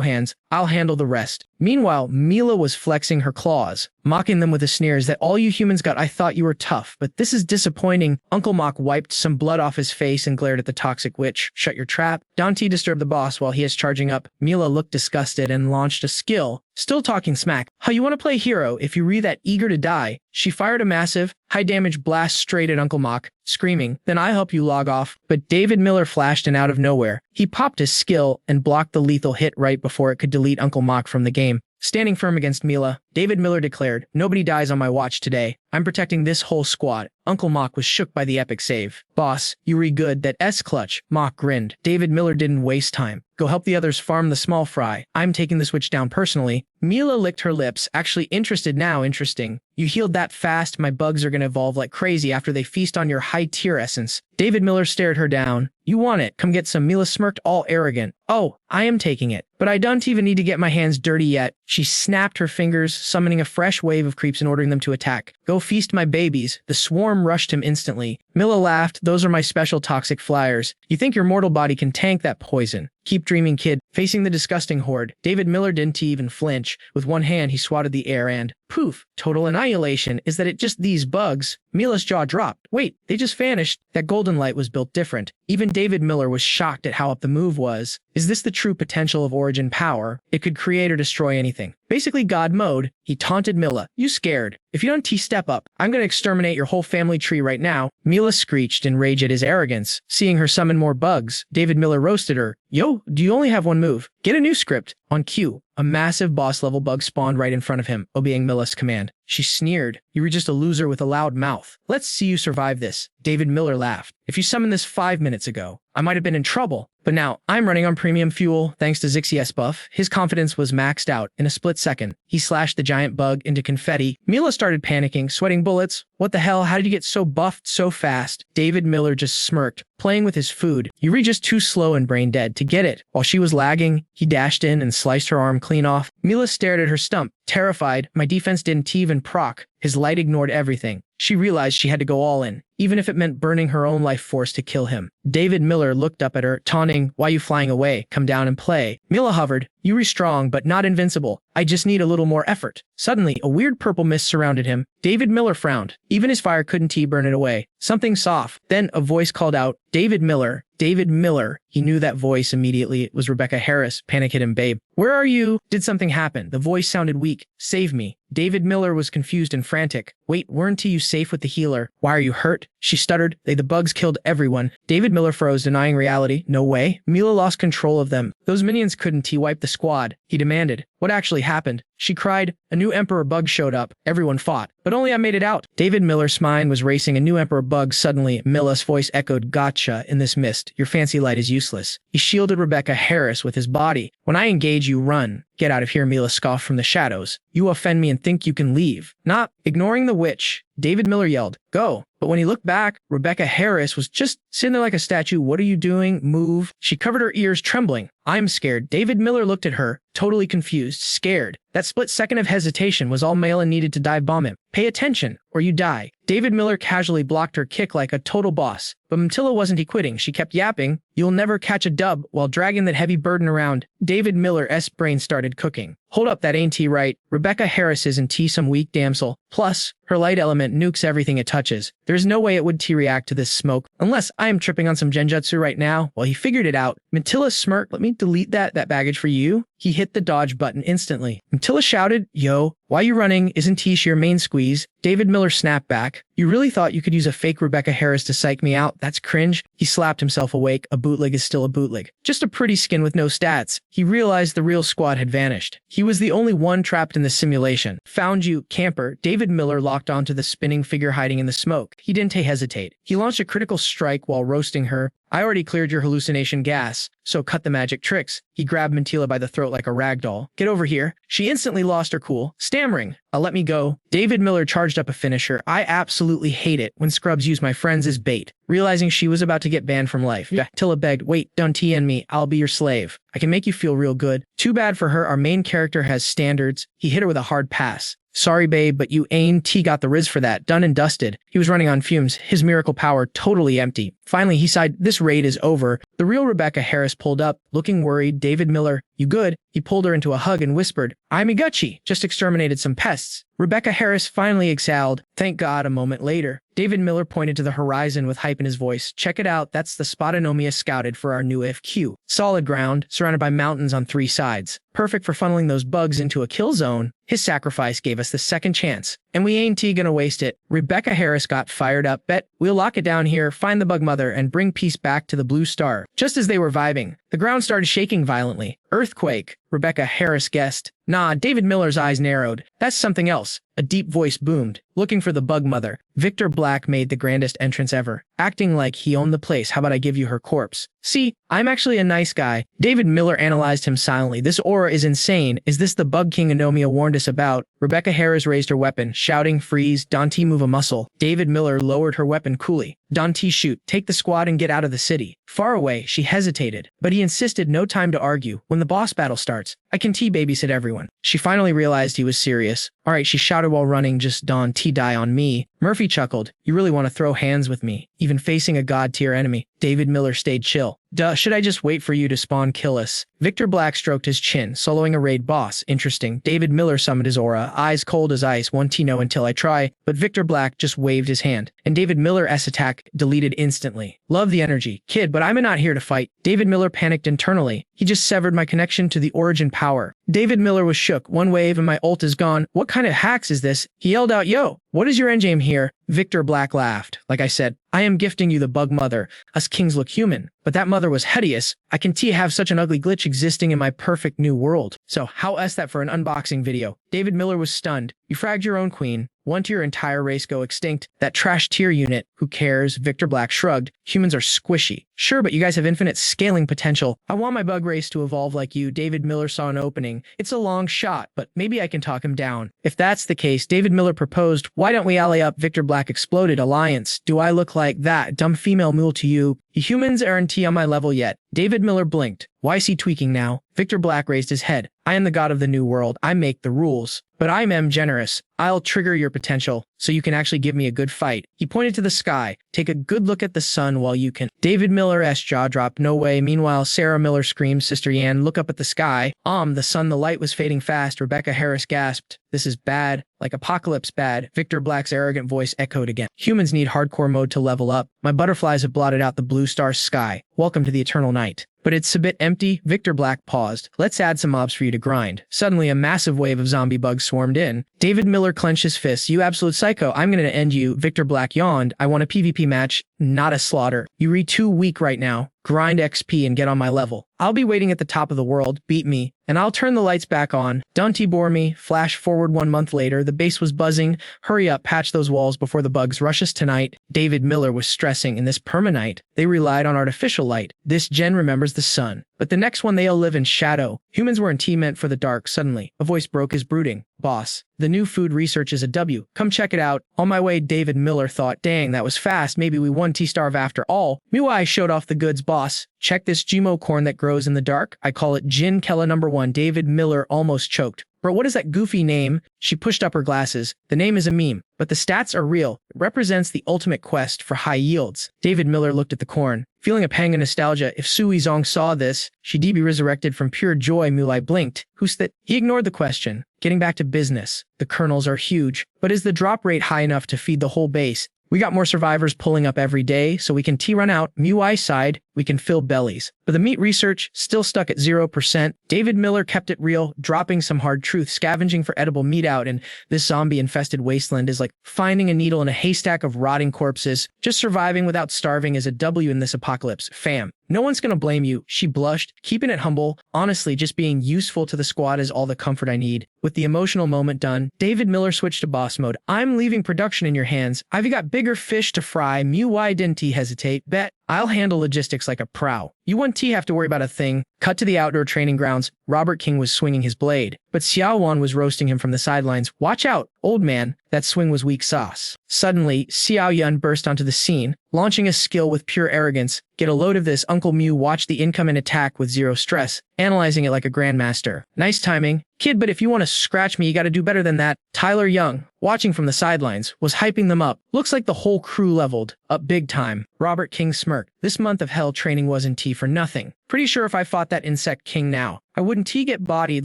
hands. "I'll handle the rest." Meanwhile, Mila was flexing her claws, mocking them with a sneer. "Is that all you humans got? I thought you were tough, but this is disappointing." Uncle Mock wiped some blood off his face and glared at the toxic witch. "Shut your trap." Dante disturbed the boss while he is charging up. Mila looked disgusted and launched a skill, still talking smack. "How you want to play hero if you re that eager to die?" She fired a massive, high-damage blast straight at Uncle Mock, screaming, "Then I help you log off." But David Miller flashed in out of nowhere. He popped his skill and blocked the lethal hit right before it could delete Uncle Mock from the game. Standing firm against Mila, David Miller declared, "Nobody dies on my watch today. I'm protecting this whole squad." Uncle Mock was shook by the epic save. "Boss, you re-good that S-clutch." Mock grinned. David Miller didn't waste time. "Go help the others farm the small fry. I'm taking the switch down personally." Mila licked her lips, actually interested now. "Interesting. You healed that fast. My bugs are gonna evolve like crazy after they feast on your high-tier essence." David Miller stared her down. "You want it? Come get some." Mila smirked, all arrogant. "Oh, I am taking it. But I don't even need to get my hands dirty yet." She snapped her fingers, summoning a fresh wave of creeps and ordering them to attack. "Go feast my babies." The swarm rushed him instantly. Mila laughed. "Those are my special toxic flyers. You think your mortal body can tank that poison? Keep dreaming, kid." Facing the disgusting horde, David Miller didn't even flinch. With one hand, he swatted the air and, poof, total annihilation. "Is that it? Just these bugs?" Mila's jaw dropped. "Wait, they just vanished." That golden light was built different. Even David Miller was shocked at how up the move was. Is this the true potential of origin power? It could create or destroy anything. Basically God mode. He taunted Mila. "You scared? If you don't step up, I'm gonna exterminate your whole family tree right now." Mila screeched in rage at his arrogance. Seeing her summon more bugs, David Miller roasted her. "Yo, do you only have one move? Get a new script." On cue, a massive boss-level bug spawned right in front of him, obeying Mila's command. She sneered. "You were just a loser with a loud mouth. Let's see you survive this." David Miller laughed. "If you summoned this 5 minutes ago, I might have been in trouble. But now, I'm running on premium fuel, thanks to Zixi's buff." His confidence was maxed out. In a split second, he slashed the giant bug into confetti. Mila started panicking, sweating bullets. "What the hell? How did you get so buffed so fast?" David Miller just smirked, playing with his food. "You were just too slow and brain dead to get it." While she was lagging, he dashed in and sliced her arm clean off. Mila stared at her stump, terrified. "My defense didn't even proc." His light ignored everything. She realized she had to go all in, even if it meant burning her own life force to kill him. David Miller looked up at her, taunting, "Why you flying away? Come down and play." Mila hovered, "You are strong, but not invincible. I just need a little more effort." Suddenly, a weird purple mist surrounded him. David Miller frowned. Even his fire couldn't burn it away. Something soft. Then a voice called out, "David Miller. David Miller." He knew that voice immediately. It was Rebecca Harris. Panic hit him. "Babe, where are you? Did something happen?" The voice sounded weak. "Save me." David Miller was confused and frantic. "Wait, weren't you safe with the healer? Why are you hurt?" She stuttered. The bugs killed everyone." David Miller froze, denying reality. "No way." Mila lost control of them. "Those minions couldn't wipe the squad." He demanded. "What actually happened?" She cried. "A new Emperor bug showed up. Everyone fought. But only I made it out." David Miller's mind was racing. A new Emperor bug. Suddenly, Mila's voice echoed, "Gotcha. In this mist, your fancy light is useless." He shielded Rebecca Harris with his body. "When I engage, you run." "Get out of here," Mila scoffed from the shadows. "You offend me and think you can leave." Not ignoring the witch, David Miller yelled, "Go." But when he looked back, Rebecca Harris was just sitting there like a statue. "What are you doing? Move." She covered her ears, trembling. "I'm scared." David Miller looked at her, totally confused, scared. That split second of hesitation was all Mela needed to dive bomb him. "Pay attention, or you die." David Miller casually blocked her kick like a total boss. But Mantilla wasn't quitting. She kept yapping, "You'll never catch a dub," while dragging that heavy burden around. David Miller's brain started cooking. "Hold up, that ain't right. Rebecca Harris isn't some weak damsel. Plus, her light element nukes everything it touches. There's no way it would react to this smoke, unless I am tripping on some genjutsu right now." Well, he figured it out. Mantilla smirked. "Let me delete that baggage for you." He hit the dodge button instantly. Mantilla shouted, "Yo, why you running? Isn't your main squeeze?" David Miller snapped back. "You really thought you could use a fake Rebecca Harris to psych me out? That's cringe." He slapped himself awake. A bootleg is still a bootleg. Just a pretty skin with no stats. He realized the real squad had vanished. He was the only one trapped in the simulation. "Found you, camper." David Miller locked onto the spinning figure hiding in the smoke. He didn't hesitate. He launched a critical strike while roasting her. "I already cleared your hallucination gas, so cut the magic tricks." He grabbed Mantilla by the throat like a rag doll. "Get over here." She instantly lost her cool, stammering, "Let me go." David Miller charged up a finisher. "I absolutely hate it when scrubs use my friends as bait." Realizing she was about to get banned from life, Mantilla begged, "Wait, don't TN me. I'll be your slave. I can make you feel real good." Too bad for her, our main character has standards. He hit her with a hard pass. "Sorry, babe, but you ain't got the riz for that." Done and dusted. He was running on fumes, his miracle power totally empty. Finally, he sighed, "This raid is over." The real Rebecca Harris pulled up, looking worried. "David Miller, you good?" He pulled her into a hug and whispered, "I'm Iguchi. Just exterminated some pests." Rebecca Harris finally exhaled. "Thank God." A moment later, David Miller pointed to the horizon with hype in his voice. "Check it out. That's the spot Anomia scouted for our new FQ. Solid ground, surrounded by mountains on 3 sides. Perfect for funneling those bugs into a kill zone. His sacrifice gave us the second chance, and we ain't gonna waste it." Rebecca Harris got fired up. "Bet we'll lock it down here, find the bug mother, and bring peace back to the Blue Star." Just as they were vibing, the ground started shaking violently. "Earthquake," Rebecca Harris guessed. "Nah." David Miller's eyes narrowed. "That's something else." A deep voice boomed. "Looking for the bug mother." Victor Black made the grandest entrance ever, acting like he owned the place. "How about I give you her corpse?" "See, I'm actually a nice guy." David Miller analyzed him silently. "This aura is insane. Is this the bug king Anomia warned us about?" Rebecca Harris raised her weapon, shouting, "Freeze, Dante, move a muscle." David Miller lowered her weapon coolly. "Dante, shoot. Take the squad and get out of the city." Far away, she hesitated, but he insisted. "No time to argue. When the boss battle starts, I can babysit everyone." She finally realized he was serious. "All right," she shouted while running, "just Dante die on me." Murphy chuckled. "You really want to throw hands with me, even facing a god-tier enemy?" David Miller stayed chill. "Duh, should I just wait for you to spawn kill us?" Victor Black stroked his chin, soloing a raid boss. "Interesting." David Miller summoned his aura, eyes cold as ice. "Want to know until I try?" But Victor Black just waved his hand, and David Miller's attack deleted instantly. "Love the energy, kid, but I'm not here to fight." David Miller panicked internally. He just severed my connection to the origin power. David Miller was shook. "One wave and my ult is gone. What kind of hacks is this?" He yelled out, "Yo, what is your endgame here?" Victor Black laughed. "Like I said, I am gifting you the bug mother. Us kings look human, but that mother was hideous. I can have such an ugly glitch existing in my perfect new world. So how is that for an unboxing video?" David Miller was stunned. "You fragged your own queen. Want your entire race go extinct? That trash tier unit. Who cares?" Victor Black shrugged. "Humans are squishy." "Sure, but you guys have infinite scaling potential. I want my bug race to evolve like you." David Miller saw an opening. "It's a long shot, but maybe I can talk him down." If that's the case, David Miller proposed, "Why don't we ally up?" Victor Black exploded. "Alliance? Do I look like that dumb female mule to you? You humans aren't on my level yet." David Miller blinked. "Why is he tweaking now?" Victor Black raised his head. I am the god of the new world. I make the rules. But I am generous. I'll trigger your potential so you can actually give me a good fight. He pointed to the sky. Take a good look at the sun while you can. David Miller's jaw dropped. No way. Meanwhile, Sarah Miller screamed, Sister Yan, look up at the sky. The sun, the light was fading fast. Rebecca Harris gasped. This is bad. Like apocalypse bad. Victor Black's arrogant voice echoed again. Humans need hardcore mode to level up. My butterflies have blotted out the blue star sky. Welcome to the eternal night. But it's a bit empty. Victor Black paused. Let's add some mobs for you to grind. Suddenly, a massive wave of zombie bugs swarmed in. David Miller clenched his fists. You absolute psycho. I'm gonna end you. Victor Black yawned. I want a PvP match, not a slaughter. You're too weak right now. Grind XP and get on my level. I'll be waiting at the top of the world. Beat me, and I'll turn the lights back on. Don't bore me. Flash forward 1 month later. The base was buzzing. Hurry up, patch those walls before the bugs rush us tonight. David Miller was stressing. In this permanite, they relied on artificial light. This gen remembers the sun. But the next one they'll live in shadow. Humans were in T meant for the dark. Suddenly, a voice broke his brooding. Boss, the new food research is a W. Come check it out. On my way, David Miller thought, dang, that was fast. Maybe we won T-Starve after all. Miwai showed off the goods, boss. Check this GMO corn that grows in the dark. I call it Jin Kella #1. David Miller almost choked. Bro, what is that goofy name? She pushed up her glasses. The name is a meme, but the stats are real. It represents the ultimate quest for high yields. David Miller looked at the corn, feeling a pang of nostalgia. If Sui Zong saw this, she'd be resurrected from pure joy. Mulai blinked. Who's that? He ignored the question. Getting back to business. The kernels are huge, but is the drop rate high enough to feed the whole base? We got more survivors pulling up every day, so we can T-run out. Muai sighed. We can fill bellies. But the meat research still stuck at 0%. David Miller kept it real, dropping some hard truth, scavenging for edible meat out in this zombie-infested wasteland is like finding a needle in a haystack of rotting corpses. Just surviving without starving is a W in this apocalypse. Fam, no one's gonna blame you. She blushed, keeping it humble. Honestly, just being useful to the squad is all the comfort I need. With the emotional moment done, David Miller switched to boss mode. I'm leaving production in your hands. I've got bigger fish to fry. Muai didn't he hesitate. Bet. I'll handle logistics like a pro. You won't have to worry about a thing. Cut to the outdoor training grounds. Robert King was swinging his blade, but Xiao Wan was roasting him from the sidelines. Watch out, old man. That swing was weak sauce. Suddenly, Xiao Yun burst onto the scene, launching a skill with pure arrogance. Get a load of this. Uncle Mew watched the incoming attack with zero stress, analyzing it like a grandmaster. Nice timing. Kid, but if you want to scratch me, you gotta do better than that. Tyler Young, watching from the sidelines, was hyping them up. Looks like the whole crew leveled up big time. Robert King smirked. This month of hell training wasn't tea for nothing. Pretty sure if I fought that insect king now, I wouldn't get bodied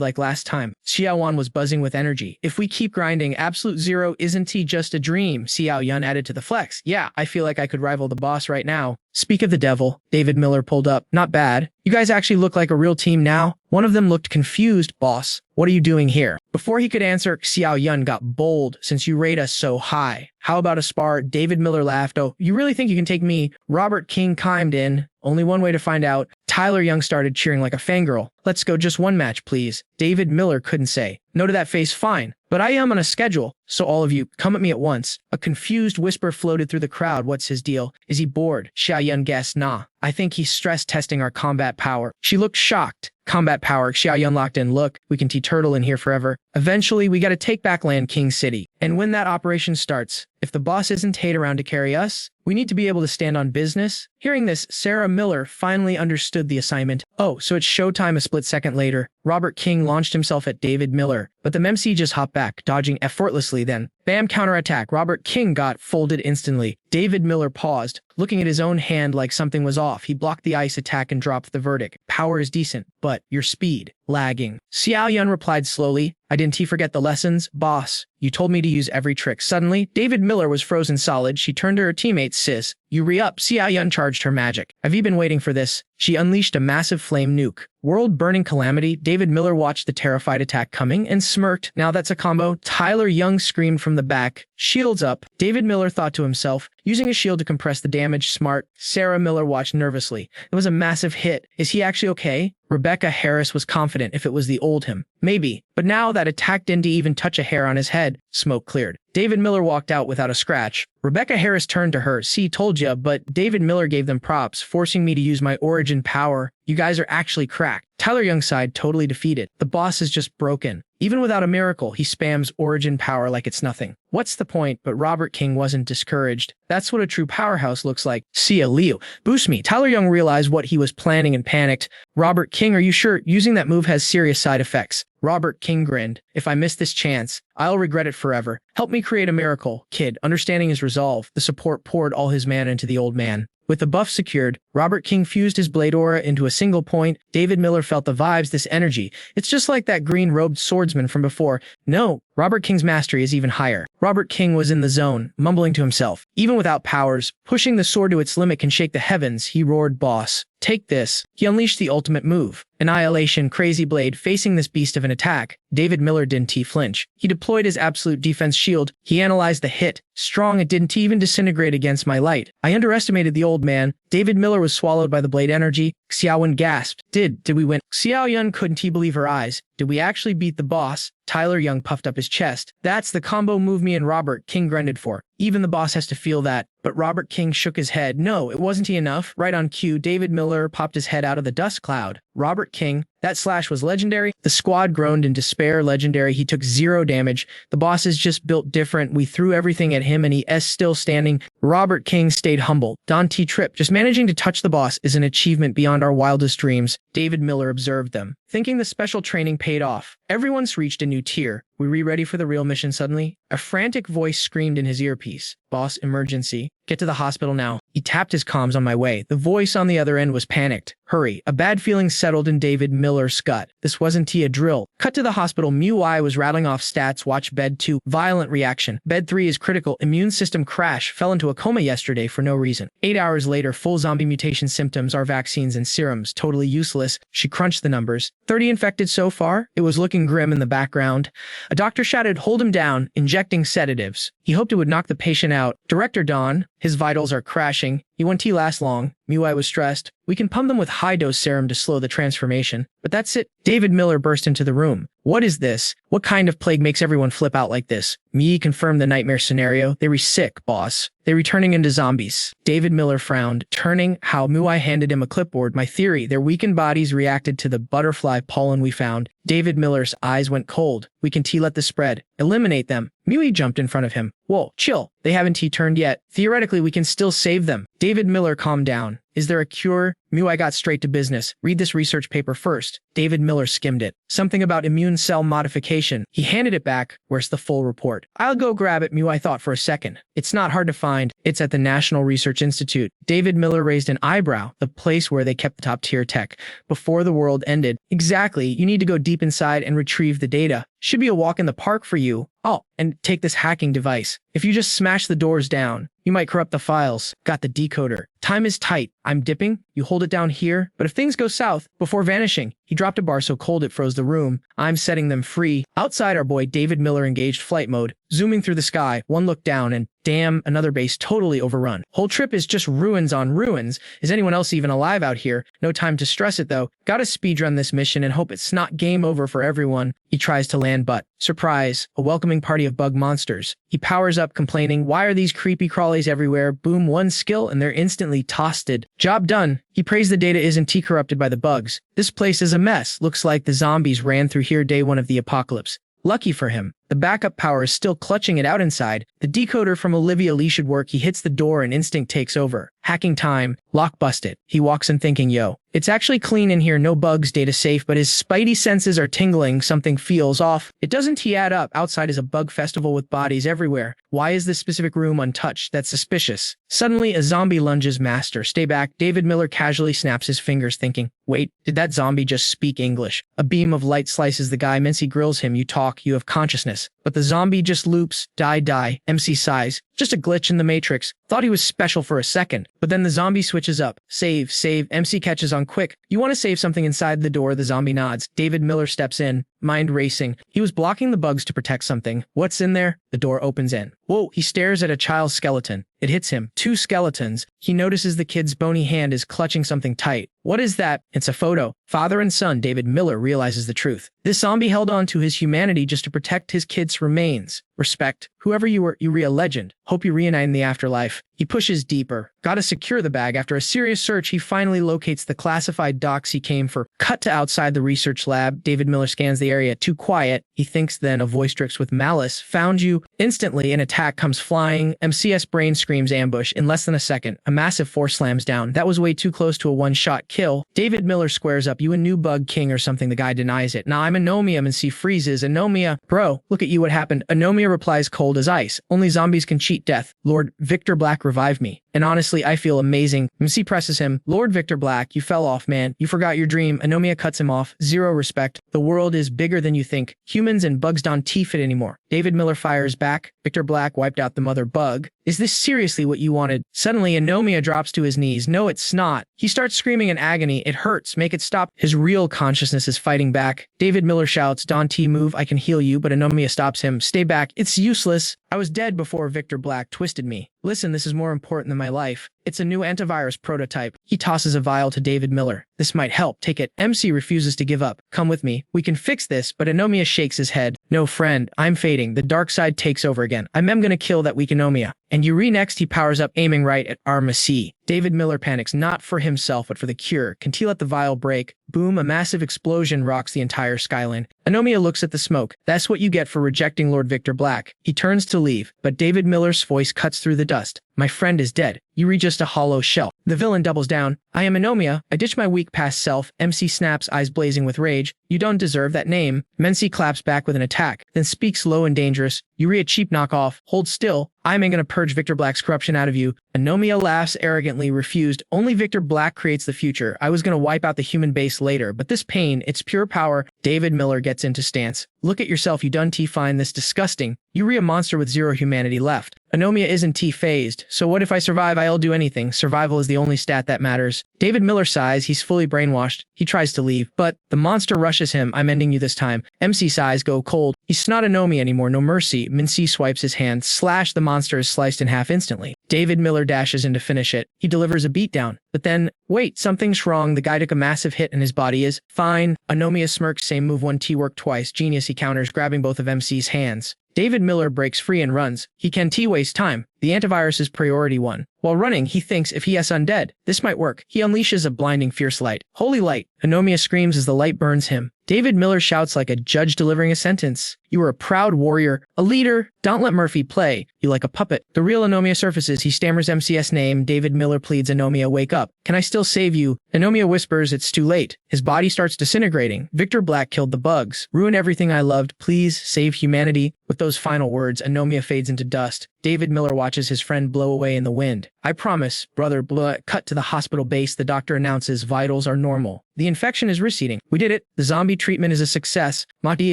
like last time. Xiao Wan was buzzing with energy. If we keep grinding, absolute zero isn't just a dream. Xiao Yun added to the flex. Yeah, I feel like I could rival the boss right now. Speak of the devil, David Miller pulled up. Not bad. You guys actually look like a real team now. One of them looked confused. Boss, what are you doing here? Before he could answer, Xiao Yun got bold. Since you rate us so high, how about a spar? David Miller laughed. Oh, you really think you can take me? Robert King chimed in. Only one way to find out. Tyler Young started cheering like a fangirl. Let's go, just one match, please. David Miller couldn't say no to that face. Fine, but I am on a schedule, so all of you, come at me at once. A confused whisper floated through the crowd. What's his deal? Is he bored? Xiao Yun guessed. Nah, I think he's stress testing our combat power. She looked shocked. Combat power. Xiao Yun locked in. Look, we can T-turtle in here forever. Eventually, we gotta take back Land King City. And when that operation starts, if the boss isn't hate around to carry us, we need to be able to stand on business. Hearing this, Sarah Miller finally understood the assignment. Oh, so it's showtime. A split second later, Robert King launched himself at David Miller, but the MC just hopped back, dodging effortlessly. Then, bam, counterattack. Robert King got folded instantly. David Miller paused, looking at his own hand like something was off. He blocked the ice attack and dropped the verdict. Power is decent, but your speed, lagging. Xiao Yun replied slowly. I didn't forget the lessons, boss. You told me to use every trick. Suddenly, David Miller was frozen solid. She turned to her teammate, sis. You re-up. Xiao Yun charged her magic. Have you been waiting for this? She unleashed a massive flame nuke. World-burning calamity. David Miller watched the terrified attack coming and smirked. Now that's a combo. Tyler Young screamed from the back. Shields up. David Miller thought to himself, using a shield to compress the damage. Smart. Sarah Miller watched nervously. It was a massive hit. Is he actually okay? Rebecca Harris was confident if it was the old him. Maybe. But now that attack didn't even touch a hair on his head. Smoke cleared. David Miller walked out without a scratch. Rebecca Harris turned to her. See, told ya, but David Miller gave them props, forcing me to use my origin power. You guys are actually cracked. Tyler Young's side totally defeated. The boss is just broken. Even without a miracle, he spams origin power like it's nothing. What's the point? But Robert King wasn't discouraged. That's what a true powerhouse looks like. See ya, Leo. Boost me. Tyler Young realized what he was planning and panicked. Robert King, are you sure? Using that move has serious side effects. Robert King grinned. If I miss this chance, I'll regret it forever. Help me create a miracle, kid. Understanding his resolve, the support poured all his mana into the old man. With the buff secured, Robert King fused his blade aura into a single point. David Miller felt the vibes, this energy. It's just like that green-robed swordsman from before. No, Robert King's mastery is even higher. Robert King was in the zone, mumbling to himself. Even without powers, pushing the sword to its limit can shake the heavens, he roared, boss. Take this. He unleashed the ultimate move. Annihilation, crazy blade, facing this beast of an attack. David Miller didn't flinch. He deployed his absolute defense shield. He analyzed the hit. Strong, it didn't even disintegrate against my light. I underestimated the old man. David Miller was swallowed by the blade energy. Xiao Yun gasped. Did we win? Xiao Yun couldn't believe her eyes. Did we actually beat the boss? Tyler Young puffed up his chest. That's the combo move me and Robert King grinded for. Even the boss has to feel that. But Robert King shook his head. No, it wasn't enough. Right on cue, David Miller popped his head out of the dust cloud. Robert King, that slash was legendary. The squad groaned in despair. Legendary. He took 0 damage. The boss is just built different. We threw everything at him and he is still standing. Robert King stayed humble. Dante Tripp, just managing to touch the boss is an achievement beyond our wildest dreams. David Miller observed them, thinking the special training paid off. Everyone's reached a new tier. We ready for the real mission suddenly? A frantic voice screamed in his earpiece. Boss, emergency. Get to the hospital now. He tapped his comms on my way. The voice on the other end was panicked. Hurry. A bad feeling settled in David Miller's gut. This wasn't a drill. Cut to the hospital. MUI was rattling off stats. Watch bed 2. Violent reaction. Bed 3 is critical. Immune system crash. Fell into a coma yesterday for no reason. 8 hours later, full zombie mutation symptoms. Our vaccines and serums. Totally useless. She crunched the numbers. 30 infected so far. It was looking grim in the background. A doctor shouted, hold him down, injecting sedatives. He hoped it would knock the patient out. Director Don, his vitals are crashing. He won't last long. MUI was stressed. We can pump them with high-dose serum to slow the transformation. But that's it. David Miller burst into the room. What is this? What kind of plague makes everyone flip out like this? Me confirmed the nightmare scenario. They were sick, boss. They're returning into zombies. David Miller frowned, turning how MUI handed him a clipboard. My theory, their weakened bodies reacted to the butterfly pollen we found. David Miller's eyes went cold. We can let this spread. Eliminate them. MUI jumped in front of him. Whoa, chill. They haven't turned yet. Theoretically, we can still save them. David Miller calmed down. Is there a cure? MUI got straight to business. Read this research paper first. David Miller skimmed it. Something about immune cell modification. He handed it back. Where's the full report? I'll go grab it, MUI thought for a second. It's not hard to find. It's at the National Research Institute. David Miller raised an eyebrow. The place where they kept the top-tier tech before the world ended. Exactly. You need to go deep inside and retrieve the data. Should be a walk in the park for you. Oh, and take this hacking device. If you just smash the doors down, you might corrupt the files. Got the decoder. Time is tight. I'm dipping. You hold it down here. But if things go south, before vanishing, he dropped a bar so cold it froze the room. I'm setting them free. Outside, our boy David Miller engaged flight mode. Zooming through the sky, one look down and damn, another base totally overrun. Whole trip is just ruins on ruins. Is anyone else even alive out here? No time to stress it though. Gotta speedrun this mission and hope it's not game over for everyone. He tries to land but, surprise, a welcoming party of bug monsters. He powers up complaining, why are these creepy crawlies everywhere? Boom, one skill and they're instantly toasted. Job done. He praised the data isn't corrupted by the bugs. This place is a mess. Looks like the zombies ran through here day 1 of the apocalypse. Lucky for him, the backup power is still clutching it out inside. The decoder from Olivia Lee should work. He hits the door and instinct takes over. Hacking time. Lock busted. He walks in thinking, yo, it's actually clean in here, no bugs, data safe, but his spidey senses are tingling. Something feels off. It doesn't add up. Outside is a bug festival with bodies everywhere. Why is this specific room untouched? That's suspicious. Suddenly, a zombie lunges master. Stay back. David Miller casually snaps his fingers thinking, wait, did that zombie just speak English? A beam of light slices the guy. Mincy grills him. You talk, you have consciousness. But the zombie just loops. Die. MC sighs. Just a glitch in the matrix. Thought he was special for a second. But then the zombie switches up. Save. MC catches on quick. You want to save something inside the door? The zombie nods. David Miller steps in. Mind racing. He was blocking the bugs to protect something. What's in there? The door opens in. Whoa, he stares at a child's skeleton. It hits him. 2 skeletons. He notices the kid's bony hand is clutching something tight. What is that? It's a photo. Father and son. David Miller realizes the truth. This zombie held on to his humanity just to protect his kid's remains. Respect. Whoever you were, you re a legend. Hope you reunite in the afterlife. He pushes deeper. Gotta secure the bag. After a serious search, he finally locates the classified docs he came for. Cut to outside the research lab. David Miller scans the area. Too quiet. He thinks then a voice drips with malice. Found you. Instantly, an attack comes flying. MCS brain screams ambush. In less than a second, a massive force slams down. That was way too close to a one-shot kill. David Miller squares up. You a new bug king or something? The guy denies it. Nah, I'm Anomiya. MC freezes. Anomiya. Bro, look at you. What happened? Anomiya replies cold as ice. Only zombies can cheat death. Lord Victor Black revive me. And honestly, I feel amazing. MC presses him. Lord Victor Black, you fell off, man. You forgot your dream. Anomiya cuts him off. Zero respect. The world is bigger than you think. Humans and bugs don't fit anymore. David Miller fires back. Victor Black wiped out the mother bug. Is this seriously what you wanted? Suddenly, Anomiya drops to his knees. No, it's not. He starts screaming in agony. It hurts. Make it stop. His real consciousness is fighting back. David Miller shouts, Don T, move. I can heal you, but Anomiya stops him. Stay back. It's useless. I was dead before Victor Black twisted me. Listen, this is more important than my life. It's a new antivirus prototype. He tosses a vial to David Miller. This might help. Take it. MC refuses to give up. Come with me. We can fix this, but Anomiya shakes his head. No, friend. I'm fading. The dark side takes over again. I'm gonna kill that weak Anomiya. And Yuri next, he powers up, aiming right at Armasi. David Miller panics, not for himself, but for the cure. Can he let the vial break? Boom, a massive explosion rocks the entire skyline. Anomiya looks at the smoke. That's what you get for rejecting Lord Victor Black. He turns to leave, but David Miller's voice cuts through the dust. My friend is dead. Yuri just a hollow shell. The villain doubles down. I am Anomiya. I ditch my weak past self. MC snaps, eyes blazing with rage. You don't deserve that name. Mency claps back with an attack, then speaks low and dangerous. Yuri a cheap knockoff. Hold still. I'm gonna purge Victor Black's corruption out of you. Anomiya laughs arrogantly, refused. Only Victor Black creates the future. I was gonna wipe out the human base later, but this pain, it's pure power. David Miller gets into stance. Look at yourself, you done find this disgusting. Yuri a monster with zero humanity left. Anomiya isn't phased, so what if I survive? I'll do anything. Survival is the only stat that matters. David Miller sighs, he's fully brainwashed. He tries to leave, but the monster rushes him. I'm ending you this time. MC sighs go cold. He's not Anomiya anymore, no mercy. Mincy swipes his hand. Slash, the monster is sliced in half instantly. David Miller dashes in to finish it. He delivers a beatdown. But then, wait, something's wrong. The guy took a massive hit and his body is fine. Anomiya smirks, same move, 1T worked twice. Genius, he counters, grabbing both of MC's hands. David Miller breaks free and runs. He can waste time. The antivirus is priority 1. While running, he thinks if he is undead, this might work. He unleashes a blinding fierce light. Holy light! Anomiya screams as the light burns him. David Miller shouts like a judge delivering a sentence. You are a proud warrior, a leader. Don't let Murphy play you like a puppet. The real Anomiya surfaces. He stammers MCS name. David Miller pleads, Anomiya, wake up. Can I still save you? Anomiya whispers, it's too late. His body starts disintegrating. Victor Black killed the bugs. Ruin everything I loved. Please save humanity. With those final words, Anomiya fades into dust. David Miller watches his friend blow away in the wind. I promise, brother. Cut to the hospital base. The doctor announces vitals are normal. The infection is receding. We did it. The zombie treatment is a success. Mati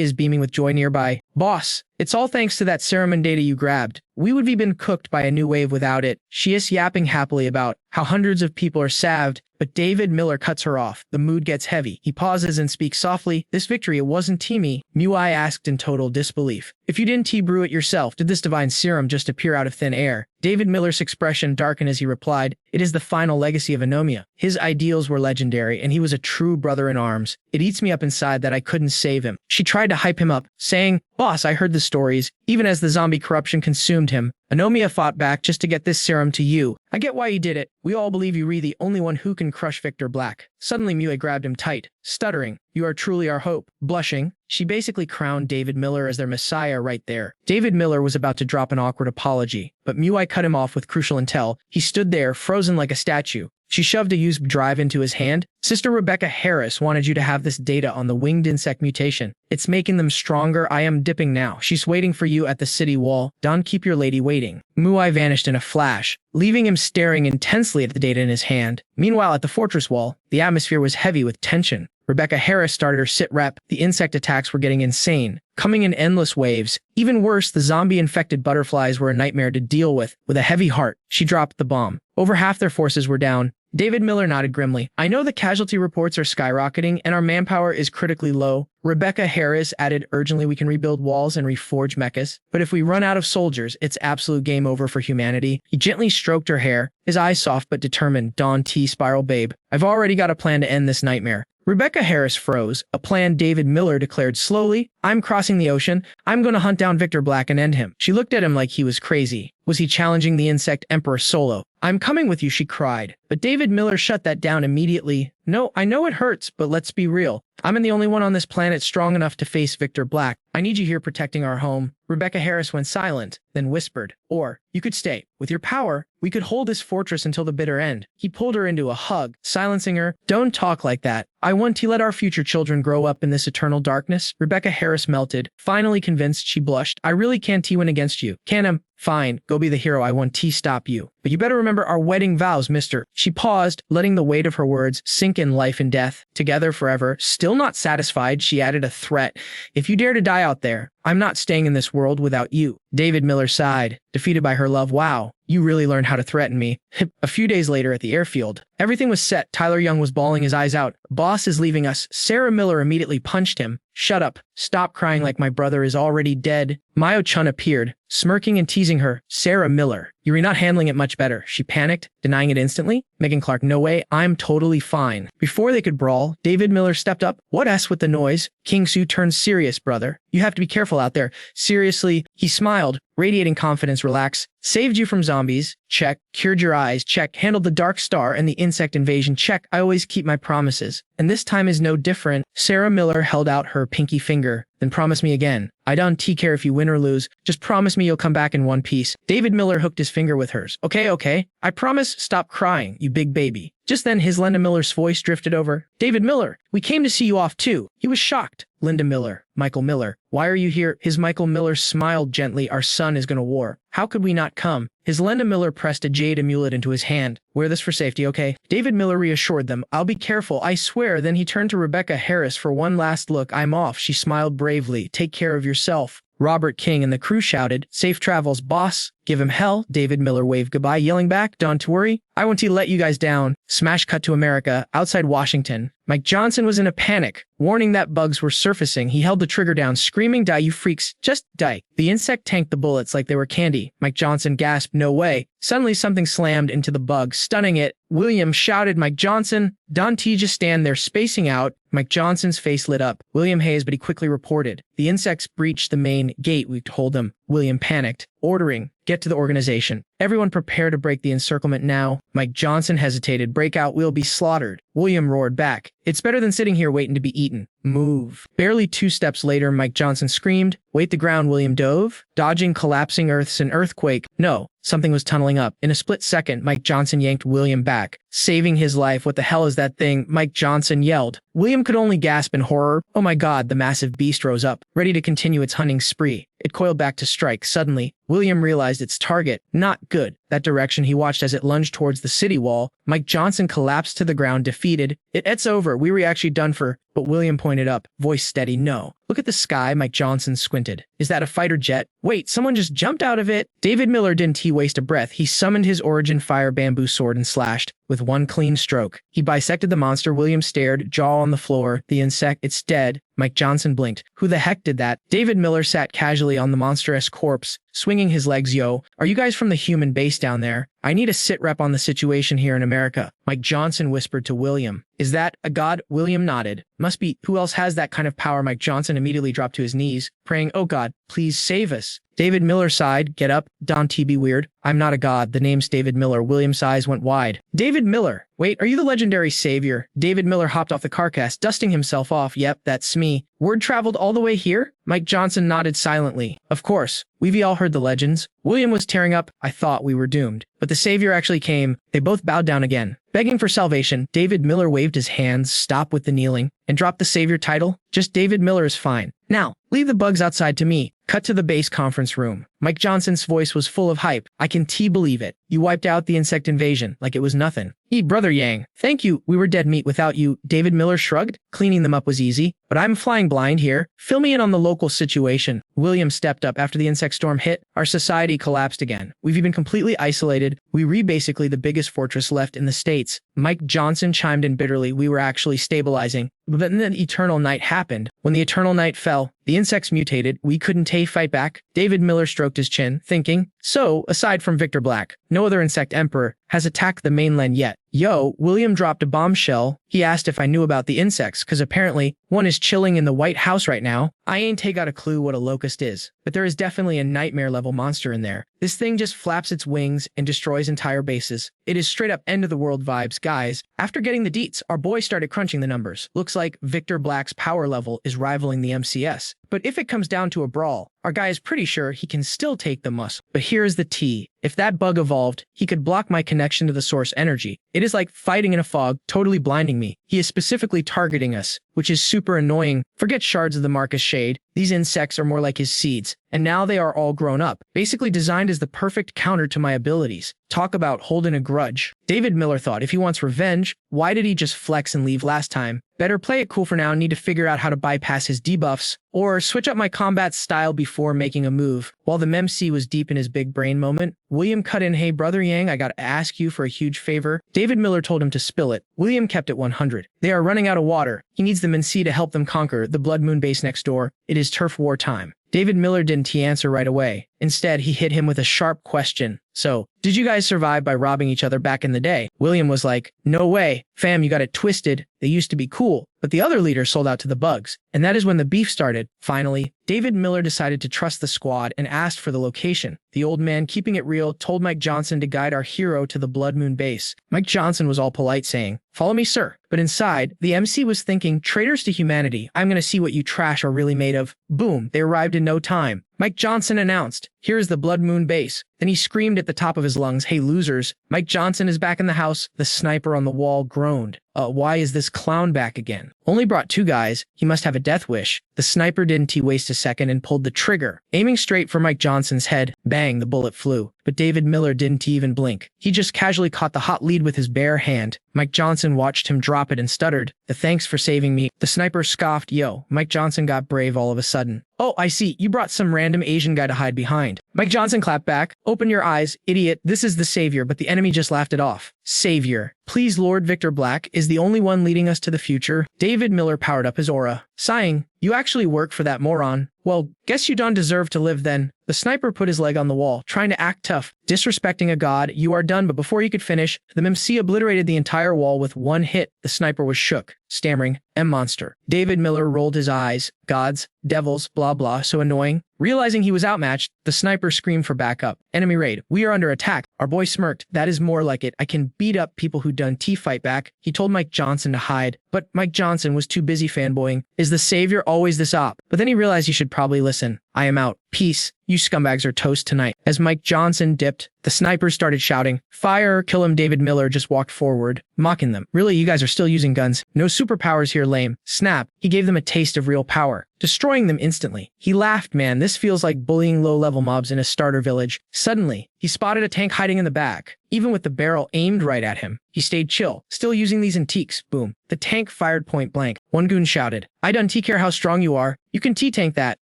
is beaming with joy nearby. Boss, it's all thanks to that serum and data you grabbed. We would have been cooked by a new wave without it. She is yapping happily about how hundreds of people are salved, but David Miller cuts her off. The mood gets heavy. He pauses and speaks softly. This victory, it wasn't teamy. Muai asked in total disbelief. If you didn't brew it yourself, did this divine serum just appear out of thin air? David Miller's expression darkened as he replied, it is the final legacy of Anomiya. His ideals were legendary, and he was a true brother in arms. It eats me up inside that I couldn't save him. She tried to hype him up, saying, Boss, I heard the stories, even as the zombie corruption consumed him. Anomiya fought back just to get this serum to you. I get why you did it. We all believe you're the only one who can crush Victor Black. Suddenly Muai grabbed him tight, stuttering, you are truly our hope. Blushing, she basically crowned David Miller as their messiah right there. David Miller was about to drop an awkward apology, but Muai cut him off with crucial intel. He stood there, frozen like a statue. She shoved a USB drive into his hand. Sister Rebecca Harris wanted you to have this data on the winged insect mutation. It's making them stronger. I am dipping now. She's waiting for you at the city wall. Don't keep your lady waiting. Muai vanished in a flash, leaving him staring intensely at the data in his hand. Meanwhile, at the fortress wall, the atmosphere was heavy with tension. Rebecca Harris started her sit rep. The insect attacks were getting insane, coming in endless waves. Even worse, the zombie-infected butterflies were a nightmare to deal with. With a heavy heart, she dropped the bomb. Over half their forces were down. David Miller nodded grimly. I know the casualty reports are skyrocketing and our manpower is critically low. Rebecca Harris added urgently, we can rebuild walls and reforge mechas, but if we run out of soldiers, it's absolute game over for humanity. He gently stroked her hair, his eyes soft but determined. Dawn T. Spiral babe. I've already got a plan to end this nightmare. Rebecca Harris froze. A plan, David Miller declared slowly. I'm crossing the ocean. I'm going to hunt down Victor Black and end him. She looked at him like he was crazy. Was he challenging the insect emperor solo? I'm coming with you, she cried. But David Miller shut that down immediately. No, I know it hurts, but let's be real. I'm the only one on this planet strong enough to face Victor Black. I need you here protecting our home. Rebecca Harris went silent, then whispered, or you could stay. With your power, we could hold this fortress until the bitter end. He pulled her into a hug, silencing her. Don't talk like that. I want to let our future children grow up in this eternal darkness. Rebecca Harris melted, finally convinced. She blushed. I really can't win against you. Can Fine, go be the hero. I won't stop you. But you better remember our wedding vows, mister. She paused, letting the weight of her words sink in. Life and death, together forever. Still not satisfied, she added a threat. If you dare to die out there, I'm not staying in this world without you. David Miller sighed, defeated by her love. Wow, you really learned how to threaten me. A few days later at the airfield, everything was set. Tyler Young was bawling his eyes out. Boss is leaving us. Sarah Miller immediately punched him. Shut up. Stop crying like my brother is already dead. Mayo Chun appeared, smirking and teasing her. Sarah Miller, you're not handling it much better. She panicked, denying it instantly. Megan Clark, no way, I'm totally fine. Before they could brawl, David Miller stepped up. What S with the noise? King Su turned serious, brother. You have to be careful out there. Seriously, he smiled, radiating confidence. Relax. Saved you from zombies. Check. Cured your eyes. Check. Handled the Dark Star and the insect invasion. Check. I always keep my promises. And this time is no different. Sarah Miller held out her pinky finger. Then promise me again. I don't care if you win or lose. Just promise me you'll come back in one piece. David Miller hooked his finger with hers. Okay. I promise. Stop crying, you big baby. Just then, Linda Miller's voice drifted over. David Miller, we came to see you off too. He was shocked. Linda Miller, Michael Miller, why are you here? Michael Miller smiled gently. Our son is going to war. How could we not come? Linda Miller pressed a jade amulet into his hand. Wear this for safety, okay? David Miller reassured them. I'll be careful, I swear. Then he turned to Rebecca Harris for one last look. I'm off. She smiled bravely. Take care of yourself. Robert King and the crew shouted, safe travels, boss. Give him hell. David Miller waved goodbye, yelling back, don't worry. I won't let you guys down. Smash cut to America, outside Washington. Mike Johnson was in a panic, warning that bugs were surfacing. He held the trigger down, screaming, die, you freaks. Just die. The insect tanked the bullets like they were candy. Mike Johnson gasped, no way. Suddenly something slammed into the bug, stunning it. William shouted, Mike Johnson. Don T just stand there spacing out. Mike Johnson's face lit up. William Hayes, but he quickly reported. The insects breached the main gate. We told them. William panicked, ordering, get to the organization. Everyone prepare to break the encirclement now. Mike Johnson hesitated. Break out, we'll be slaughtered. William roared back. It's better than sitting here waiting to be eaten. Move. Barely 2 steps later, Mike Johnson screamed. Wait the ground, William dove, dodging collapsing earths and earthquake. No, something was tunneling up. In a split second, Mike Johnson yanked William back, saving his life. What the hell is that thing? Mike Johnson yelled. William could only gasp in horror. Oh my God, the massive beast rose up, ready to continue its hunting spree. It coiled back to strike. Suddenly, William realized its target. Not good. That direction. He watched as it lunged towards the city wall. Mike Johnson collapsed to the ground, defeated. It's over. We were actually done for. But William pointed up, voice steady. No. Look at the sky. Mike Johnson squinted. Is that a fighter jet? Wait, someone just jumped out of it. David Miller didn't waste a breath. He summoned his origin fire bamboo sword and slashed. With one clean stroke, he bisected the monster. William stared, jaw on the floor. The insect, it's dead. Mike Johnson blinked. Who the heck did that? David Miller sat casually on the monstrous corpse, swinging his legs. Yo, are you guys from the human base down there? I need a sit rep on the situation here in America. Mike Johnson whispered to William. Is that a god? William nodded. Must be. Who else has that kind of power? Mike Johnson immediately dropped to his knees, praying, oh God, please save us. David Miller sighed. Get up. Don T. Be weird. I'm not a god. The name's David Miller. William's eyes went wide. David Miller. Wait, are you the legendary savior? David Miller hopped off the carcass, dusting himself off. Yep, that's me. Word traveled all the way here? Mike Johnson nodded silently. Of course. We've all heard the legends. William was tearing up. I thought we were doomed. But the savior actually came. They both bowed down again, begging for salvation. David Miller waved his hands, stopped with the kneeling, and dropped the savior title. Just David Miller is fine. Now, leave the bugs outside to me. Cut to the base conference room. Mike Johnson's voice was full of hype. I can believe it. You wiped out the insect invasion like it was nothing. Brother Yang. Thank you. We were dead meat without you. David Miller shrugged. Cleaning them up was easy, but I'm flying blind here. Fill me in on the local situation. William stepped up. After the insect storm hit, our society collapsed again. We've been completely isolated. We basically the biggest fortress left in the States. Mike Johnson chimed in bitterly. We were actually stabilizing. But then the eternal night happened. When the eternal night fell, the insects mutated. We couldn't fight back. David Miller stroked his chin, thinking, So, aside from Victor Black, no other insect emperor has attacked the mainland yet. Yo, William dropped a bombshell. He asked if I knew about the insects, cause apparently one is chilling in the White House right now. I ain't got a clue what a locust is, but there is definitely a nightmare-level monster in there. This thing just flaps its wings and destroys entire bases. It is straight up end-of-the-world vibes, guys. After getting the deets, our boy started crunching the numbers. Looks like Victor Black's power level is rivaling the MCS. But if it comes down to a brawl, our guy is pretty sure he can still take the mus. But here's the T. If that bug evolved, he could block my connection to the source energy. It is like fighting in a fog, totally blinding me. He is specifically targeting us, which is super annoying. Forget shards of the Marcus Shade. These insects are more like his seeds. And now they are all grown up, basically designed as the perfect counter to my abilities. Talk about holding a grudge. David Miller thought if he wants revenge, why did he just flex and leave last time? Better play it cool for now and need to figure out how to bypass his debuffs, or switch up my combat style before making a move. While the MC was deep in his big brain moment, William cut in, hey brother Yang, I gotta ask you for a huge favor. David Miller told him to spill it. William kept it 100. They are running out of water. He needs the MC to help them conquer the Blood Moon base next door. It is turf war time. David Miller didn't answer right away. Instead, he hit him with a sharp question. So, did you guys survive by robbing each other back in the day? William was like, no way. Fam, you got it twisted. They used to be cool. But the other leaders sold out to the bugs. And that is when the beef started. Finally, David Miller decided to trust the squad and asked for the location. The old man, keeping it real, told Mike Johnson to guide our hero to the Blood Moon base. Mike Johnson was all polite, saying, follow me, sir. But inside, the MC was thinking, traitors to humanity, I'm gonna see what you trash are really made of. Boom, they arrived in no time. Mike Johnson announced, here's the Blood Moon base. Then he screamed at the top of his lungs, hey losers, Mike Johnson is back in the house. The sniper on the wall groaned. Why is this clown back again? Only brought 2 guys. He must have a death wish. The sniper didn't waste a second and pulled the trigger. Aiming straight for Mike Johnson's head, bang, the bullet flew. But David Miller didn't even blink. He just casually caught the hot lead with his bare hand. Mike Johnson watched him drop it and stuttered, thanks for saving me. The sniper scoffed, yo, Mike Johnson got brave all of a sudden. Oh, I see, you brought some random Asian guy to hide behind. Mike Johnson clapped back, open your eyes, idiot, this is the savior, but the enemy just laughed it off. Savior. Please, Lord Victor Black is the only one leading us to the future. David Miller powered up his aura, sighing, you actually work for that moron. Well, guess you don't deserve to live then. The sniper put his leg on the wall, trying to act tough, disrespecting a god. You are done, but before he could finish, the MC obliterated the entire wall with one hit. The sniper was shook, stammering, M-monster. David Miller rolled his eyes. Gods, devils, blah blah, so annoying. Realizing he was outmatched, the sniper screamed for backup. Enemy raid. We are under attack. Our boy smirked. That is more like it. I can beat up people who done fight back. He told Mike Johnson to hide, but Mike Johnson was too busy fanboying. Is the savior always this op? But then he realized he should probably listen. I am out. Peace. You scumbags are toast tonight. As Mike Johnson dipped, the snipers started shouting, fire, kill him. David Miller just walked forward, mocking them. Really, you guys are still using guns. No superpowers here, lame. Snap. He gave them a taste of real power, destroying them instantly. He laughed, man, this feels like bullying low-level mobs in a starter village. Suddenly, he spotted a tank hiding in the back. Even with the barrel aimed right at him, he stayed chill, still using these antiques. Boom. The tank fired point blank. One goon shouted, I don't care how strong you are. You can T-tank that.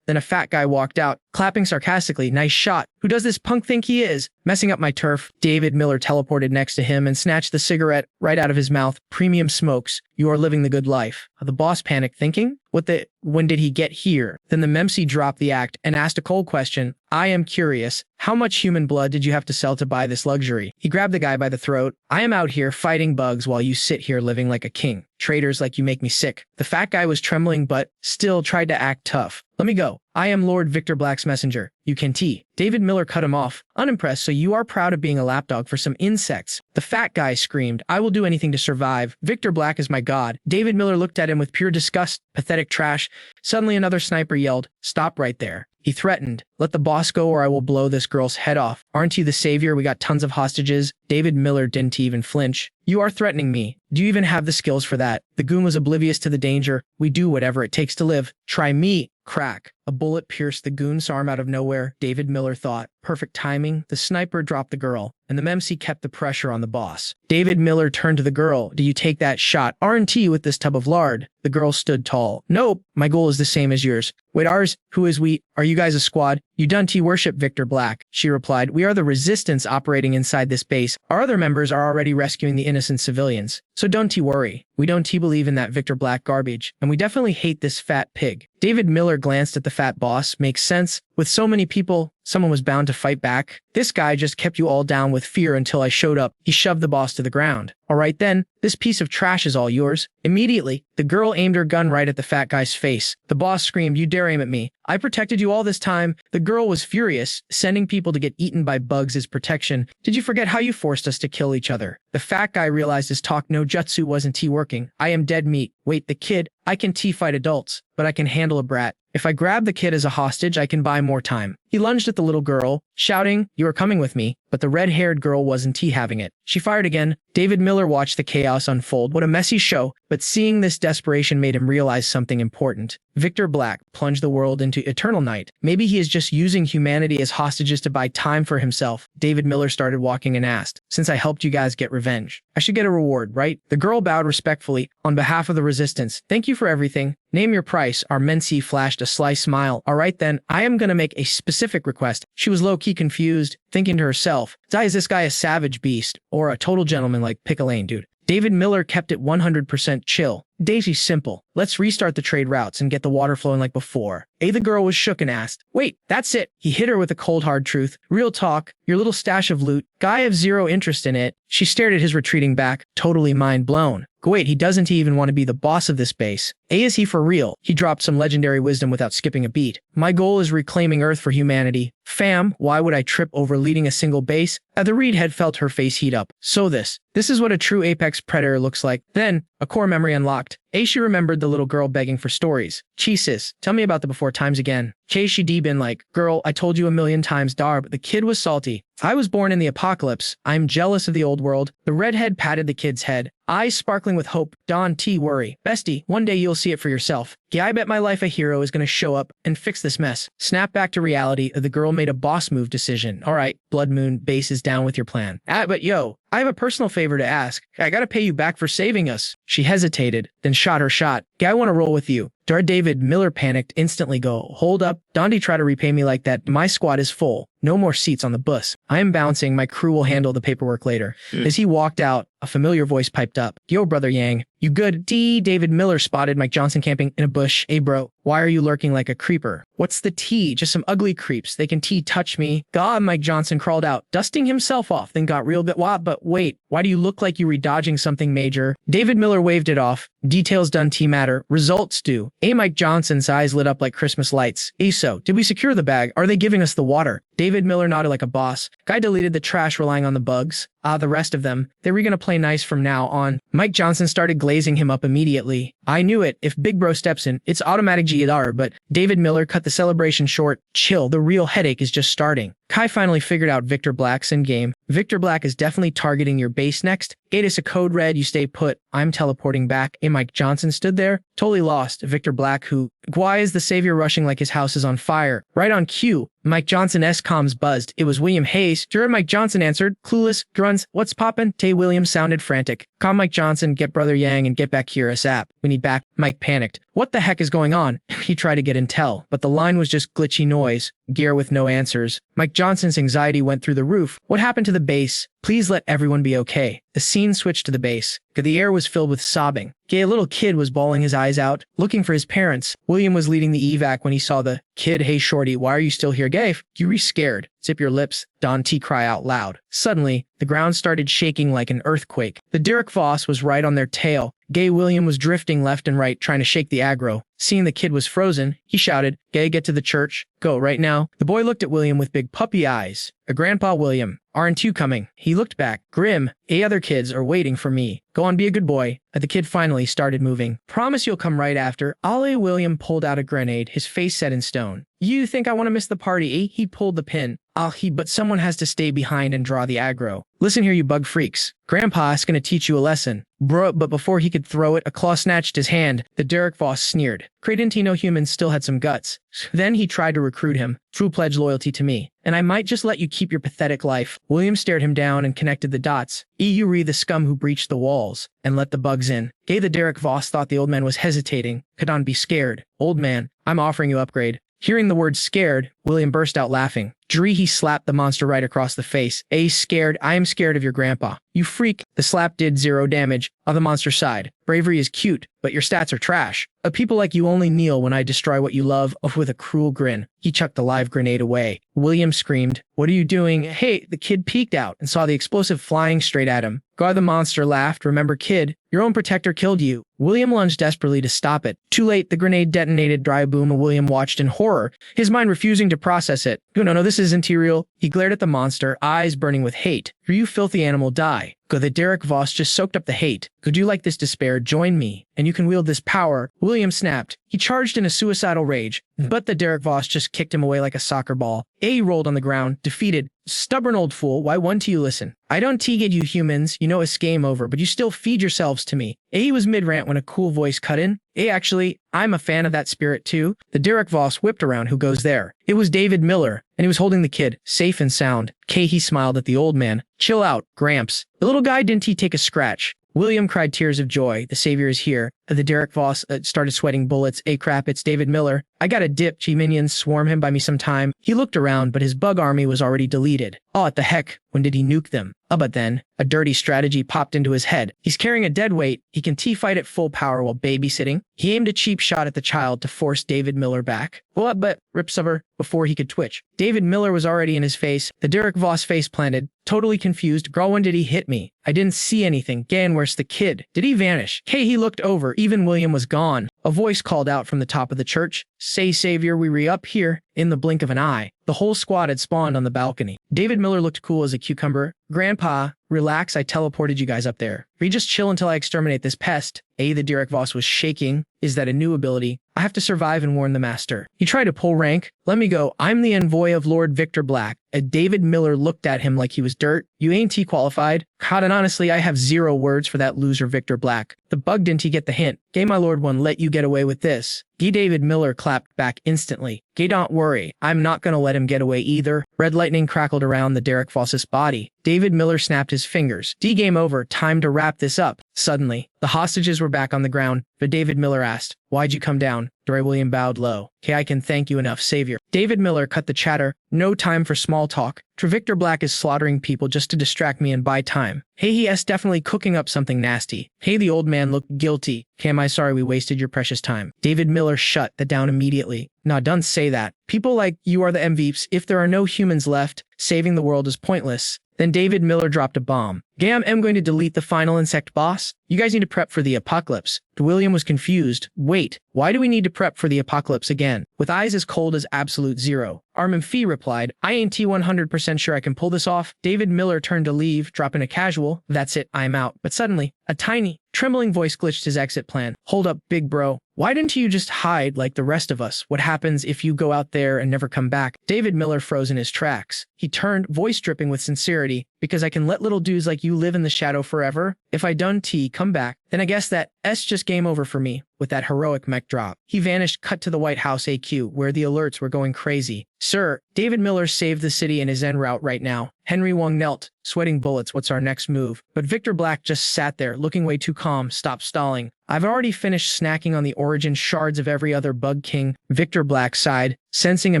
Then a fat guy walked out, clapping sarcastically, nice shot. Who does this punk think he is? Messing up my turf. David Miller teleported next to him and snatched the cigarette right out of his mouth. Premium smokes. You are living the good life. The boss panicked, thinking, when did he get here? Then the MC dropped the act and asked a cold question. I am curious, how much human blood did you have to sell to buy this luxury? He grabbed the guy by the throat. I am out here fighting bugs while you sit here living like a king. Traitors like you make me sick. The fat guy was trembling but still tried to act tough. Let me go. I am Lord Victor Black's messenger. You can T. David Miller cut him off, unimpressed, so you are proud of being a lapdog for some insects. The fat guy screamed, I will do anything to survive. Victor Black is my god. David Miller looked at him with pure disgust. Pathetic trash. Suddenly another sniper yelled, stop right there. He threatened, let the boss go or I will blow this girl's head off. Aren't you the savior? We got tons of hostages. David Miller didn't even flinch. You are threatening me. Do you even have the skills for that? The goon was oblivious to the danger. We do whatever it takes to live. Try me. Crack. A bullet pierced the goon's arm out of nowhere. David Miller thought, perfect timing. The sniper dropped the girl, and the MC kept the pressure on the boss. David Miller turned to the girl. Do you take that shot? R&T with this tub of lard. The girl stood tall. Nope, my goal is the same as yours. Wait, ours? Who is we? Are you guys a squad? You done worship Victor Black. She replied, we are the resistance operating inside this base. Our other members are already rescuing the innocent civilians. So don't worry. We don't believe in that Victor Black garbage, and we definitely hate this fat pig. David Miller glanced at the fat boss. Makes sense. With so many people, Someone was bound to fight back. This guy just kept you all down with fear until I showed up. He shoved the boss to the ground. All right then, this piece of trash is all yours. Immediately, the girl aimed her gun right at the fat guy's face. The boss screamed, "You dare aim at me? I protected you all this time." The girl was furious. Sending people to get eaten by bugs is protection. Did you forget how you forced us to kill each other? The fat guy realized his talk no jutsu wasn't working. I am dead meat. Wait, the kid? I can fight adults, but I can handle a brat. If I grab the kid as a hostage, I can buy more time. He lunged at the little girl, shouting, "You are coming with me," but the red-haired girl wasn't having it. She fired again. David Miller watched the chaos unfold. What a messy show, but seeing this desperation made him realize something important. Victor Black plunged the world into eternal night. Maybe he is just using humanity as hostages to buy time for himself. David Miller started walking and asked, "Since I helped you guys get revenge, I should get a reward, right?" The girl bowed respectfully. "On behalf of the resistance, thank you for everything. Name your price." Armency flashed a sly smile. "All right then, I am gonna make a specific request." She was low-key confused, thinking to herself, is this guy a savage beast or a total gentleman like Pickle dude? David Miller kept it 100% chill. Daisy's simple. Let's restart the trade routes and get the water flowing like before. The girl was shook and asked, "Wait, that's it?" He hit her with a cold hard truth. "Real talk, your little stash of loot, guy have zero interest in it." She stared at his retreating back, totally mind blown. Wait, he doesn't even want to be the boss of this base. Is he for real? He dropped some legendary wisdom without skipping a beat. "My goal is reclaiming Earth for humanity." Fam, why would I trip over leading a single base? The reed had felt her face heat up. So this is what a true apex predator looks like. Then, a core memory unlocked. She remembered the little girl begging for stories. "Sis, tell me about the before times again." She been like, "Girl, I told you a million times, but the kid was salty. I was born in the apocalypse. I'm jealous of the old world." The redhead patted the kid's head, eyes sparkling with hope. "Don't worry. Bestie, one day you'll see it for yourself. I bet my life a hero is gonna show up and fix this mess." Snap back to reality, the girl made a boss move decision. "All right, Blood Moon, base is down with your plan. But yo, I have a personal favor to ask. I gotta pay you back for saving us." She hesitated, then shot her shot. "I wanna roll with you." David Miller panicked, instantly go, "Hold up, don't try to repay me like that. My squad is full. No more seats on the bus. I am bouncing. My crew will handle the paperwork later." As he walked out, a familiar voice piped up. "Yo, brother Yang, you good?" David Miller spotted Mike Johnson camping in a bush. "Hey bro, why are you lurking like a creeper?" "What's the tea? Just some ugly creeps. They can touch me." God, Mike Johnson crawled out, dusting himself off, then got real but wait, why do you look like you were dodging something major? David Miller waved it off. "Details don't matter. Results do." Mike Johnson's eyes lit up like Christmas lights. "So, did we secure the bag? Are they giving us the water?" David Miller nodded like a boss. Guy deleted the trash relying on the bugs. The rest of them, they were gonna play nice from now on. Mike Johnson started glazing him up immediately. "I knew it. If Big Bro steps in, it's automatic GR." But David Miller cut the celebration short. "Chill, the real headache is just starting." Kai finally figured out Victor Black's in-game. Victor Black is definitely targeting your base next. Gate us a code red, you stay put. I'm teleporting back. Mike Johnson stood there, totally lost. Victor Black, who? Why is the savior rushing like his house is on fire? Right on cue. Mike Johnson's comms buzzed. It was William Hayes. Mike Johnson answered, clueless, grunts, "What's poppin'?" Williams sounded frantic. "Calm Mike Johnson, get Brother Yang and get back here ASAP. We need back." Mike panicked. What the heck is going on? He tried to get intel, but the line was just glitchy noise. Gear with no answers. Mike Johnson's anxiety went through the roof. What happened to the base? Please let everyone be okay. The scene switched to the base. The air was filled with sobbing. A little kid was bawling his eyes out, looking for his parents. William was leading the evac when he saw the kid. "Hey shorty, why are you still here?" "Gabe, you scared." "Zip your lips." Don T cry out loud. Suddenly, the ground started shaking like an earthquake. The Derek Voss was right on their tail. Gay William was drifting left and right, trying to shake the aggro. Seeing the kid was frozen, he shouted, "Gay, get to the church. Go, right now." The boy looked at William with big puppy eyes. "Grandpa William, aren't you coming?" He looked back. "Grim, other kids are waiting for me. Go on, be a good boy." The kid finally started moving. "Promise you'll come right after." William pulled out a grenade, his face set in stone. "You think I want to miss the party, eh?" He pulled the pin. But someone has to stay behind and draw the aggro. "Listen here, you bug freaks. Grandpa is going to teach you a lesson." Bro, but before he could throw it, a claw snatched his hand. The Derek Voss sneered. Credentino humans still had some guts. Then he tried to recruit him. "True pledge loyalty to me. And I might just let you keep your pathetic life." William stared him down and connected the dots. "You re the scum who breached the walls and let the bugs in." The Derek Voss thought the old man was hesitating. "Could on be scared. Old man, I'm offering you upgrade." Hearing the word scared, William burst out laughing. He slapped the monster right across the face. Scared. I am scared of your grandpa. You freak. The slap did 0 damage. On the monster side, bravery is cute, but your stats are trash. People like you only kneel when I destroy what you love. With a cruel grin, he chucked the live grenade away. William screamed, "What are you doing?" Hey, the kid peeked out and saw the explosive flying straight at him. God, the monster laughed. Remember, kid, your own protector killed you. William lunged desperately to stop it. Too late, the grenade detonated. Dry boom. William watched in horror, his mind refusing to process it. No, this isn't real. He glared at the monster, eyes burning with hate. You filthy animal, die. Go. The Derek Voss just soaked up the hate. Could you like this despair? Join me, and you can wield this power. William snapped. He charged in a suicidal rage, but the Derek Voss just kicked him away like a soccer ball. He rolled on the ground, defeated. Stubborn old fool, why won't you listen? I don't get you humans, you know it's game over, but you still feed yourselves to me. He was mid-rant when a cool voice cut in. Actually, I'm a fan of that spirit too. The Derek Voss whipped around. Who goes there? It was David Miller, and he was holding the kid, safe and sound. He smiled at the old man. Chill out, Gramps. The little guy didn't he take a scratch. William cried tears of joy. The savior is here. The Derek Voss started sweating bullets. Crap, it's David Miller. I got a dip. Minions swarm him by me sometime. He looked around, but his bug army was already deleted. What the heck? When did he nuke them? But then, a dirty strategy popped into his head. He's carrying a dead weight. He can T-fight at full power while babysitting. He aimed a cheap shot at the child to force David Miller back. But ripsuber, before he could twitch. David Miller was already in his face. The Derek Voss face planted, totally confused. Girl, when did he hit me? I didn't see anything. Gan, where's the kid? Did he vanish? He looked over. Even William was gone. A voice called out from the top of the church. Say, savior, we re-up here. In the blink of an eye, the whole squad had spawned on the balcony. David Miller looked cool as a cucumber. Grandpa, relax, I teleported you guys up there. We just chill until I exterminate this pest. The Derek Voss was shaking. Is that a new ability? I have to survive and warn the master. He tried to pull rank. Let me go. I'm the envoy of Lord Victor Black. David Miller looked at him like he was dirt. You ain't qualified. God, and honestly, I have 0 words for that loser Victor Black. The bug didn't he get the hint? My lord won't let you get away with this. David Miller clapped back instantly. Don't worry, I'm not gonna let him get away either. Red lightning crackled around the Derek Voss's body. David Miller snapped his fingers. Game over, time to wrap this up. Suddenly, the hostages were back on the ground, but David Miller asked, why'd you come down? William bowed low. I can thank you enough, savior. David Miller cut the chatter. No time for small talk. Victor Black is slaughtering people just to distract me and buy time. He is definitely cooking up something nasty. The old man looked guilty. Am I sorry we wasted your precious time? David Miller shut that down immediately. No, don't say that. People like you are the MVPs. If there are no humans left, saving the world is pointless. Then David Miller dropped a bomb. I'm going to delete the final insect boss. You guys need to prep for the apocalypse. William was confused. Wait, why do we need to prep for the apocalypse again? With eyes as cold as absolute zero. Armin Fee replied, I ain't 100% sure I can pull this off. David Miller turned to leave, dropping a casual, that's it, I'm out. But suddenly, a tiny, trembling voice glitched his exit plan. Hold up, big bro. Why didn't you just hide like the rest of us? What happens if you go out there and never come back? David Miller froze in his tracks. He turned, voice dripping with sincerity, because I can let little dudes like you live in the shadow forever. If I done come back, then I guess that's just game over for me. With that heroic mech drop, he vanished, cut to the White House AQ, where the alerts were going crazy. Sir, David Miller saved the city and is en route right now. Henry Wong knelt, sweating bullets. What's our next move? But Victor Black just sat there, looking way too calm. Stop stalling. I've already finished snacking on the origin shards of every other bug king. Victor Black sighed, sensing a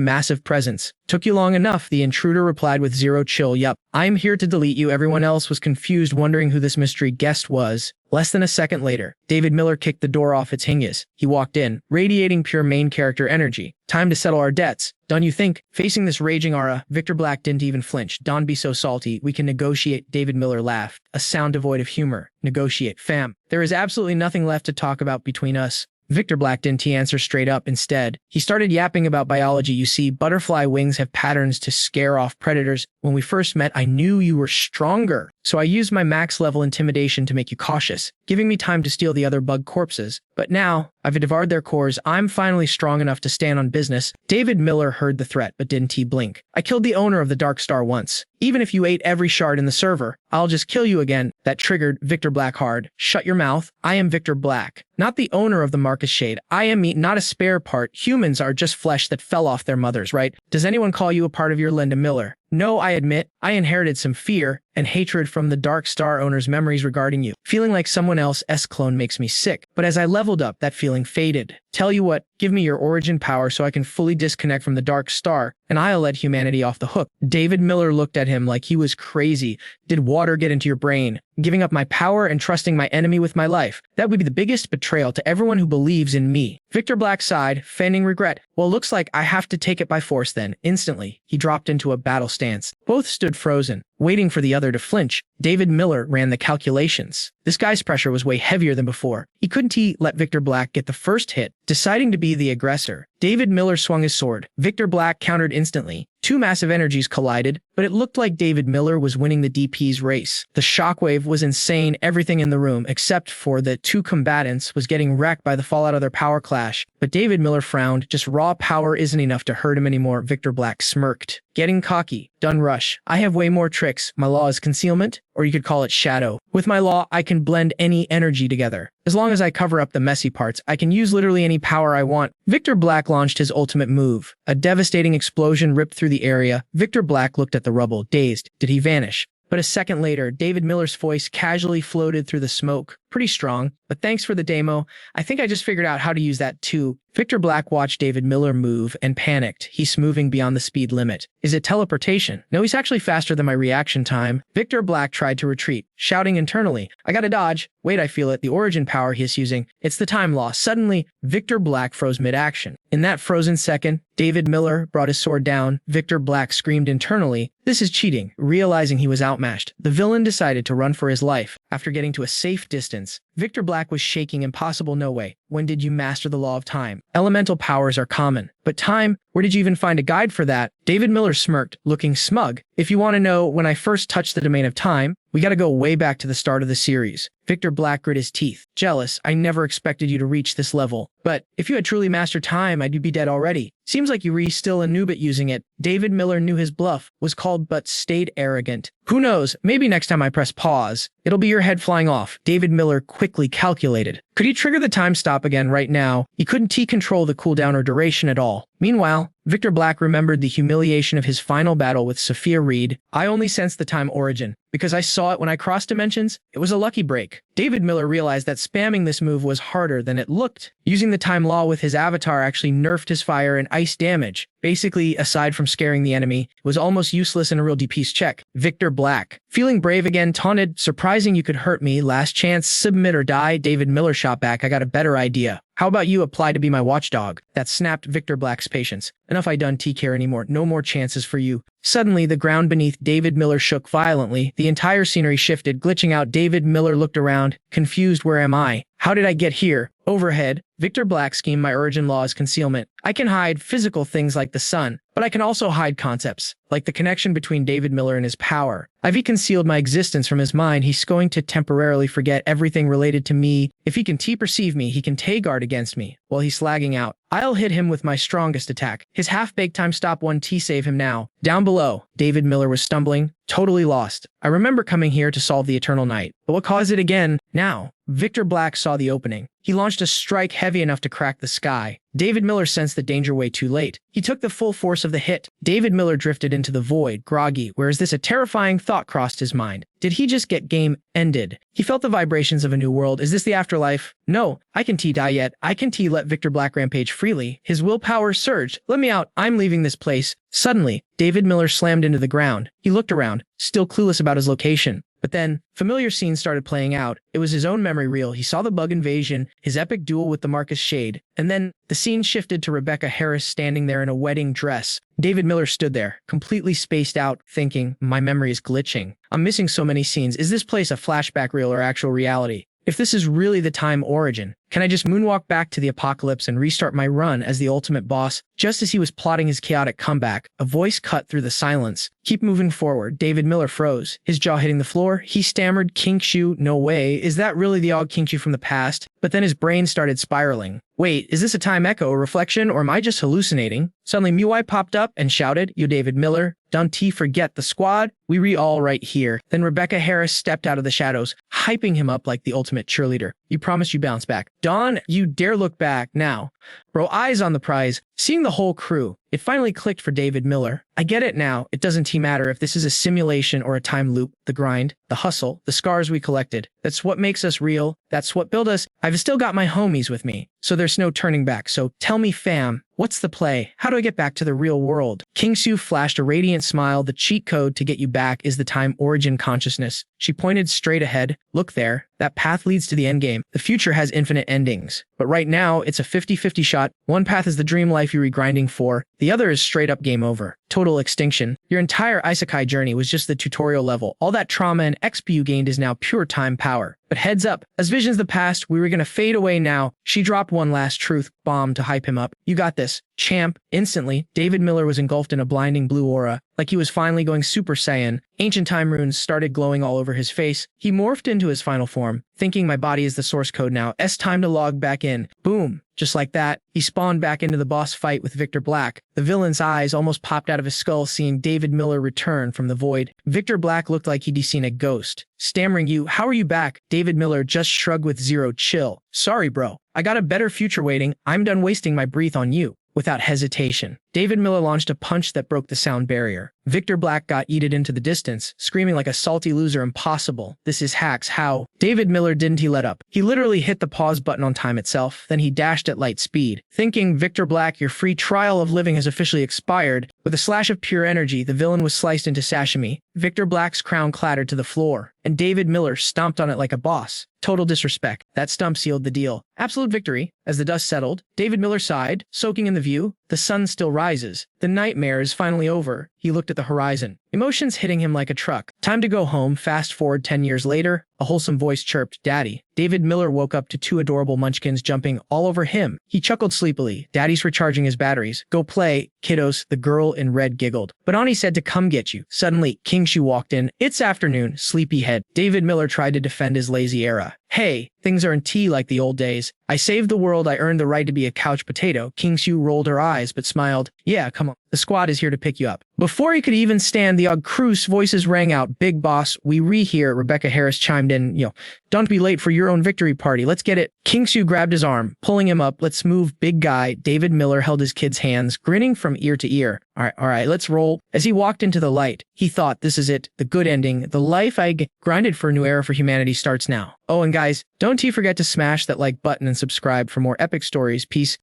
massive presence. Took you long enough, the intruder replied with 0 chill. Yup, I'm here to delete you. Everyone else was confused, wondering who this mystery guest was. Less than a second later, David Miller kicked the door off its hinges. He walked in, radiating pure main character energy. Time to settle our debts. Don't you think? Facing this raging aura, Victor Black didn't even flinch. Don't be so salty. We can negotiate. David Miller laughed, a sound devoid of humor. Negotiate, fam. There is absolutely nothing left to talk about between us. Victor Black didn't answer straight up. Instead, he started yapping about biology. You see, butterfly wings have patterns to scare off predators. When we first met, I knew you were stronger. So I used my max level intimidation to make you cautious, giving me time to steal the other bug corpses. But now, I've devoured their cores. I'm finally strong enough to stand on business. David Miller heard the threat, but didn't blink. I killed the owner of the Dark Star once. Even if you ate every shard in the server, I'll just kill you again. That triggered Victor Black hard. Shut your mouth. I am Victor Black, not the owner of the Marcus Shade. I am meat, not a spare part. Humans are just flesh that fell off their mothers, right? Does anyone call you a part of your Linda Miller? No, I admit, I inherited some fear and hatred from the Dark Star owner's memories regarding you. Feeling like someone else's clone makes me sick, but as I leveled up, that feeling faded. Tell you what, give me your origin power so I can fully disconnect from the Dark Star, and I'll let humanity off the hook. David Miller looked at him like he was crazy. Did water get into your brain? Giving up my power and trusting my enemy with my life. That would be the biggest betrayal to everyone who believes in me. Victor Black sighed, feigning regret. Well, looks like I have to take it by force then. Instantly, he dropped into a battle stance. Both stood frozen, waiting for the other to flinch. David Miller ran the calculations. This guy's pressure was way heavier than before. Couldn't he let Victor Black get the first hit? Deciding to be the aggressor, David Miller swung his sword. Victor Black countered instantly. Two massive energies collided, but it looked like David Miller was winning the DP's race. The shockwave was insane. Everything in the room, except for the two combatants, was getting wrecked by the fallout of their power clash. But David Miller frowned. Just raw power isn't enough to hurt him anymore. Victor Black smirked. Getting cocky. Done rush. I have way more tricks. My law is concealment, or you could call it shadow. With my law, I can blend any energy together. As long as I cover up the messy parts, I can use literally any power I want. Victor Black launched his ultimate move. A devastating explosion ripped through the area. Victor Black looked at the rubble, dazed. Did he vanish? But a second later, David Miller's voice casually floated through the smoke. Pretty strong, but thanks for the demo. I think I just figured out how to use that too. Victor Black watched David Miller move and panicked. He's moving beyond the speed limit. Is it teleportation? No, he's actually faster than my reaction time. Victor Black tried to retreat, shouting internally, I gotta dodge. Wait, I feel it. The origin power he is using. It's the time loss. Suddenly, Victor Black froze mid-action. In that frozen second, David Miller brought his sword down. Victor Black screamed internally, this is cheating. Realizing he was outmatched, the villain decided to run for his life. After getting to a safe distance, Victor Black was shaking. Impossible, no way. When did you master the law of time? Elemental powers are common, but time, where did you even find a guide for that? David Miller smirked, looking smug. If you want to know when I first touched the domain of time, we gotta go way back to the start of the series. Victor Black grit his teeth. Jealous, I never expected you to reach this level. But if you had truly mastered time, I'd be dead already. Seems like you were still a noob at using it. David Miller knew his bluff was called but stayed arrogant. Who knows, maybe next time I press pause, it'll be your head flying off. David Miller quickly calculated. Could he trigger the time stop again right now? He couldn't control the cooldown or duration at all. Meanwhile, Victor Black remembered the humiliation of his final battle with Sophia Reed. I only sensed the time origin, because I saw it when I crossed dimensions. It was a lucky break. David Miller realized that spamming this move was harder than it looked. Using the time law with his avatar actually nerfed his fire and ice damage. Basically, aside from scaring the enemy, it was almost useless in a real DPS check. Victor Black, feeling brave again, taunted, surprising you could hurt me, last chance, submit or die. David Miller shot back, I got a better idea. How about you apply to be my watchdog? That snapped Victor Black's patience. Enough, I don't care anymore. No more chances for you. Suddenly, the ground beneath David Miller shook violently. The entire scenery shifted, glitching out. David Miller looked around, confused. Where am I? How did I get here? Overhead, Victor Black schemed. My origin law is concealment. I can hide physical things like the sun, but I can also hide concepts, like the connection between David Miller and his power. I've concealed my existence from his mind. He's going to temporarily forget everything related to me. If he can perceive me, he can guard against me while he's slagging out. I'll hit him with my strongest attack. His half-baked time stop 1T save him now. Down below, David Miller was stumbling, totally lost. I remember coming here to solve the eternal night, but what caused it again? Now, Victor Black saw the opening. He launched a strike heavy enough to crack the sky. David Miller sensed the danger way too late. He took the full force of the hit. David Miller drifted into the void, groggy, whereas this a terrifying thought crossed his mind. Did he just get game ended? He felt the vibrations of a new world. Is this the afterlife? No, I can die yet. I can let Victor Black rampage freely. His willpower surged. Let me out. I'm leaving this place. Suddenly, David Miller slammed into the ground. He looked around, still clueless about his location. But then, familiar scenes started playing out. It was his own memory reel. He saw the bug invasion, his epic duel with the Marcus Shade, and then the scene shifted to Rebecca Harris standing there in a wedding dress. David Miller stood there, completely spaced out, thinking, my memory is glitching. I'm missing so many scenes. Is this place a flashback reel or actual reality? If this is really the time origin, can I just moonwalk back to the apocalypse and restart my run as the ultimate boss? Just as he was plotting his chaotic comeback, a voice cut through the silence. Keep moving forward. David Miller froze, his jaw hitting the floor. He stammered, Kinkshu, no way. Is that really the Og Kinkshu from the past? But then his brain started spiraling. Wait, is this a time echo or reflection, or am I just hallucinating? Suddenly Muai popped up and shouted, yo David Miller, don't forget the squad? We all right here. Then Rebecca Harris stepped out of the shadows, hyping him up like the ultimate cheerleader. You promised you bounce back. Dawn, you dare look back now. Bro, eyes on the prize. Seeing the whole crew, It finally clicked for David Miller. I get it now. It doesn't matter if this is a simulation or a time loop. The grind, the hustle, the scars we collected. That's what makes us real. That's what built us. I've still got my homies with me, so there's no turning back. So tell me, fam, what's the play? How do I get back to the real world? Kingsu flashed a radiant smile. The cheat code to get you back is the time origin consciousness. She pointed straight ahead. Look there. That path leads to the endgame. The future has infinite endings. But right now, it's a 50-50 shot. One path is the dream life you're regrinding for. The other is straight up game over. Total extinction. Your entire isekai journey was just the tutorial level. All that trauma and XP you gained is now pure time power. But heads up, as visions of the past, we were gonna fade away now. She dropped one last truth bomb to hype him up. You got this, champ. Instantly, David Miller was engulfed in a blinding blue aura, like he was finally going Super Saiyan. Ancient time runes started glowing all over his face. He morphed into his final form, thinking my body is the source code now. Time to log back in. Boom. Just like that, he spawned back into the boss fight with Victor Black. The villain's eyes almost popped out of his skull seeing David Miller return from the void. Victor Black looked like he'd seen a ghost. Stammering, how are you back? David Miller just shrugged with zero chill. Sorry, bro. I got a better future waiting. I'm done wasting my breath on you. Without hesitation, David Miller launched a punch that broke the sound barrier. Victor Black got yeeted into the distance, screaming like a salty loser. Impossible. This is hacks. How? David Miller didn't he let up. He literally hit the pause button on time itself, then he dashed at light speed. Thinking, Victor Black, your free trial of living has officially expired. With a slash of pure energy, the villain was sliced into sashimi. Victor Black's crown clattered to the floor, and David Miller stomped on it like a boss. Total disrespect. That stump sealed the deal. Absolute victory. As the dust settled, David Miller sighed, soaking in the view. The sun still rises. The nightmare is finally over. He looked at the horizon, emotions hitting him like a truck. Time to go home. Fast forward 10 years later, a wholesome voice chirped, Daddy. David Miller woke up to two adorable munchkins jumping all over him. He chuckled sleepily. Daddy's recharging his batteries. Go play, kiddos, the girl in red giggled. But Ani said to come get you. Suddenly, Kingshu walked in. It's afternoon, sleepyhead. David Miller tried to defend his lazy era. Hey, things aren't tea like the old days. I saved the world. I earned the right to be a couch potato. Kingshu rolled her eyes but smiled. Yeah, come on. The squad is here to pick you up. Before he could even stand, the Ogcruce voices rang out. Big boss, we re-here. Rebecca Harris chimed in. Don't be late for your own victory party. Let's get it. Kingshu grabbed his arm, pulling him up. Let's move, big guy. David Miller held his kid's hands, grinning from ear to ear. All right, let's roll. As he walked into the light, he thought, this is it. The good ending. The life I grinded for a new era for humanity starts now. Oh, and guys, don't forget to smash that like button and subscribe for more epic stories. Peace.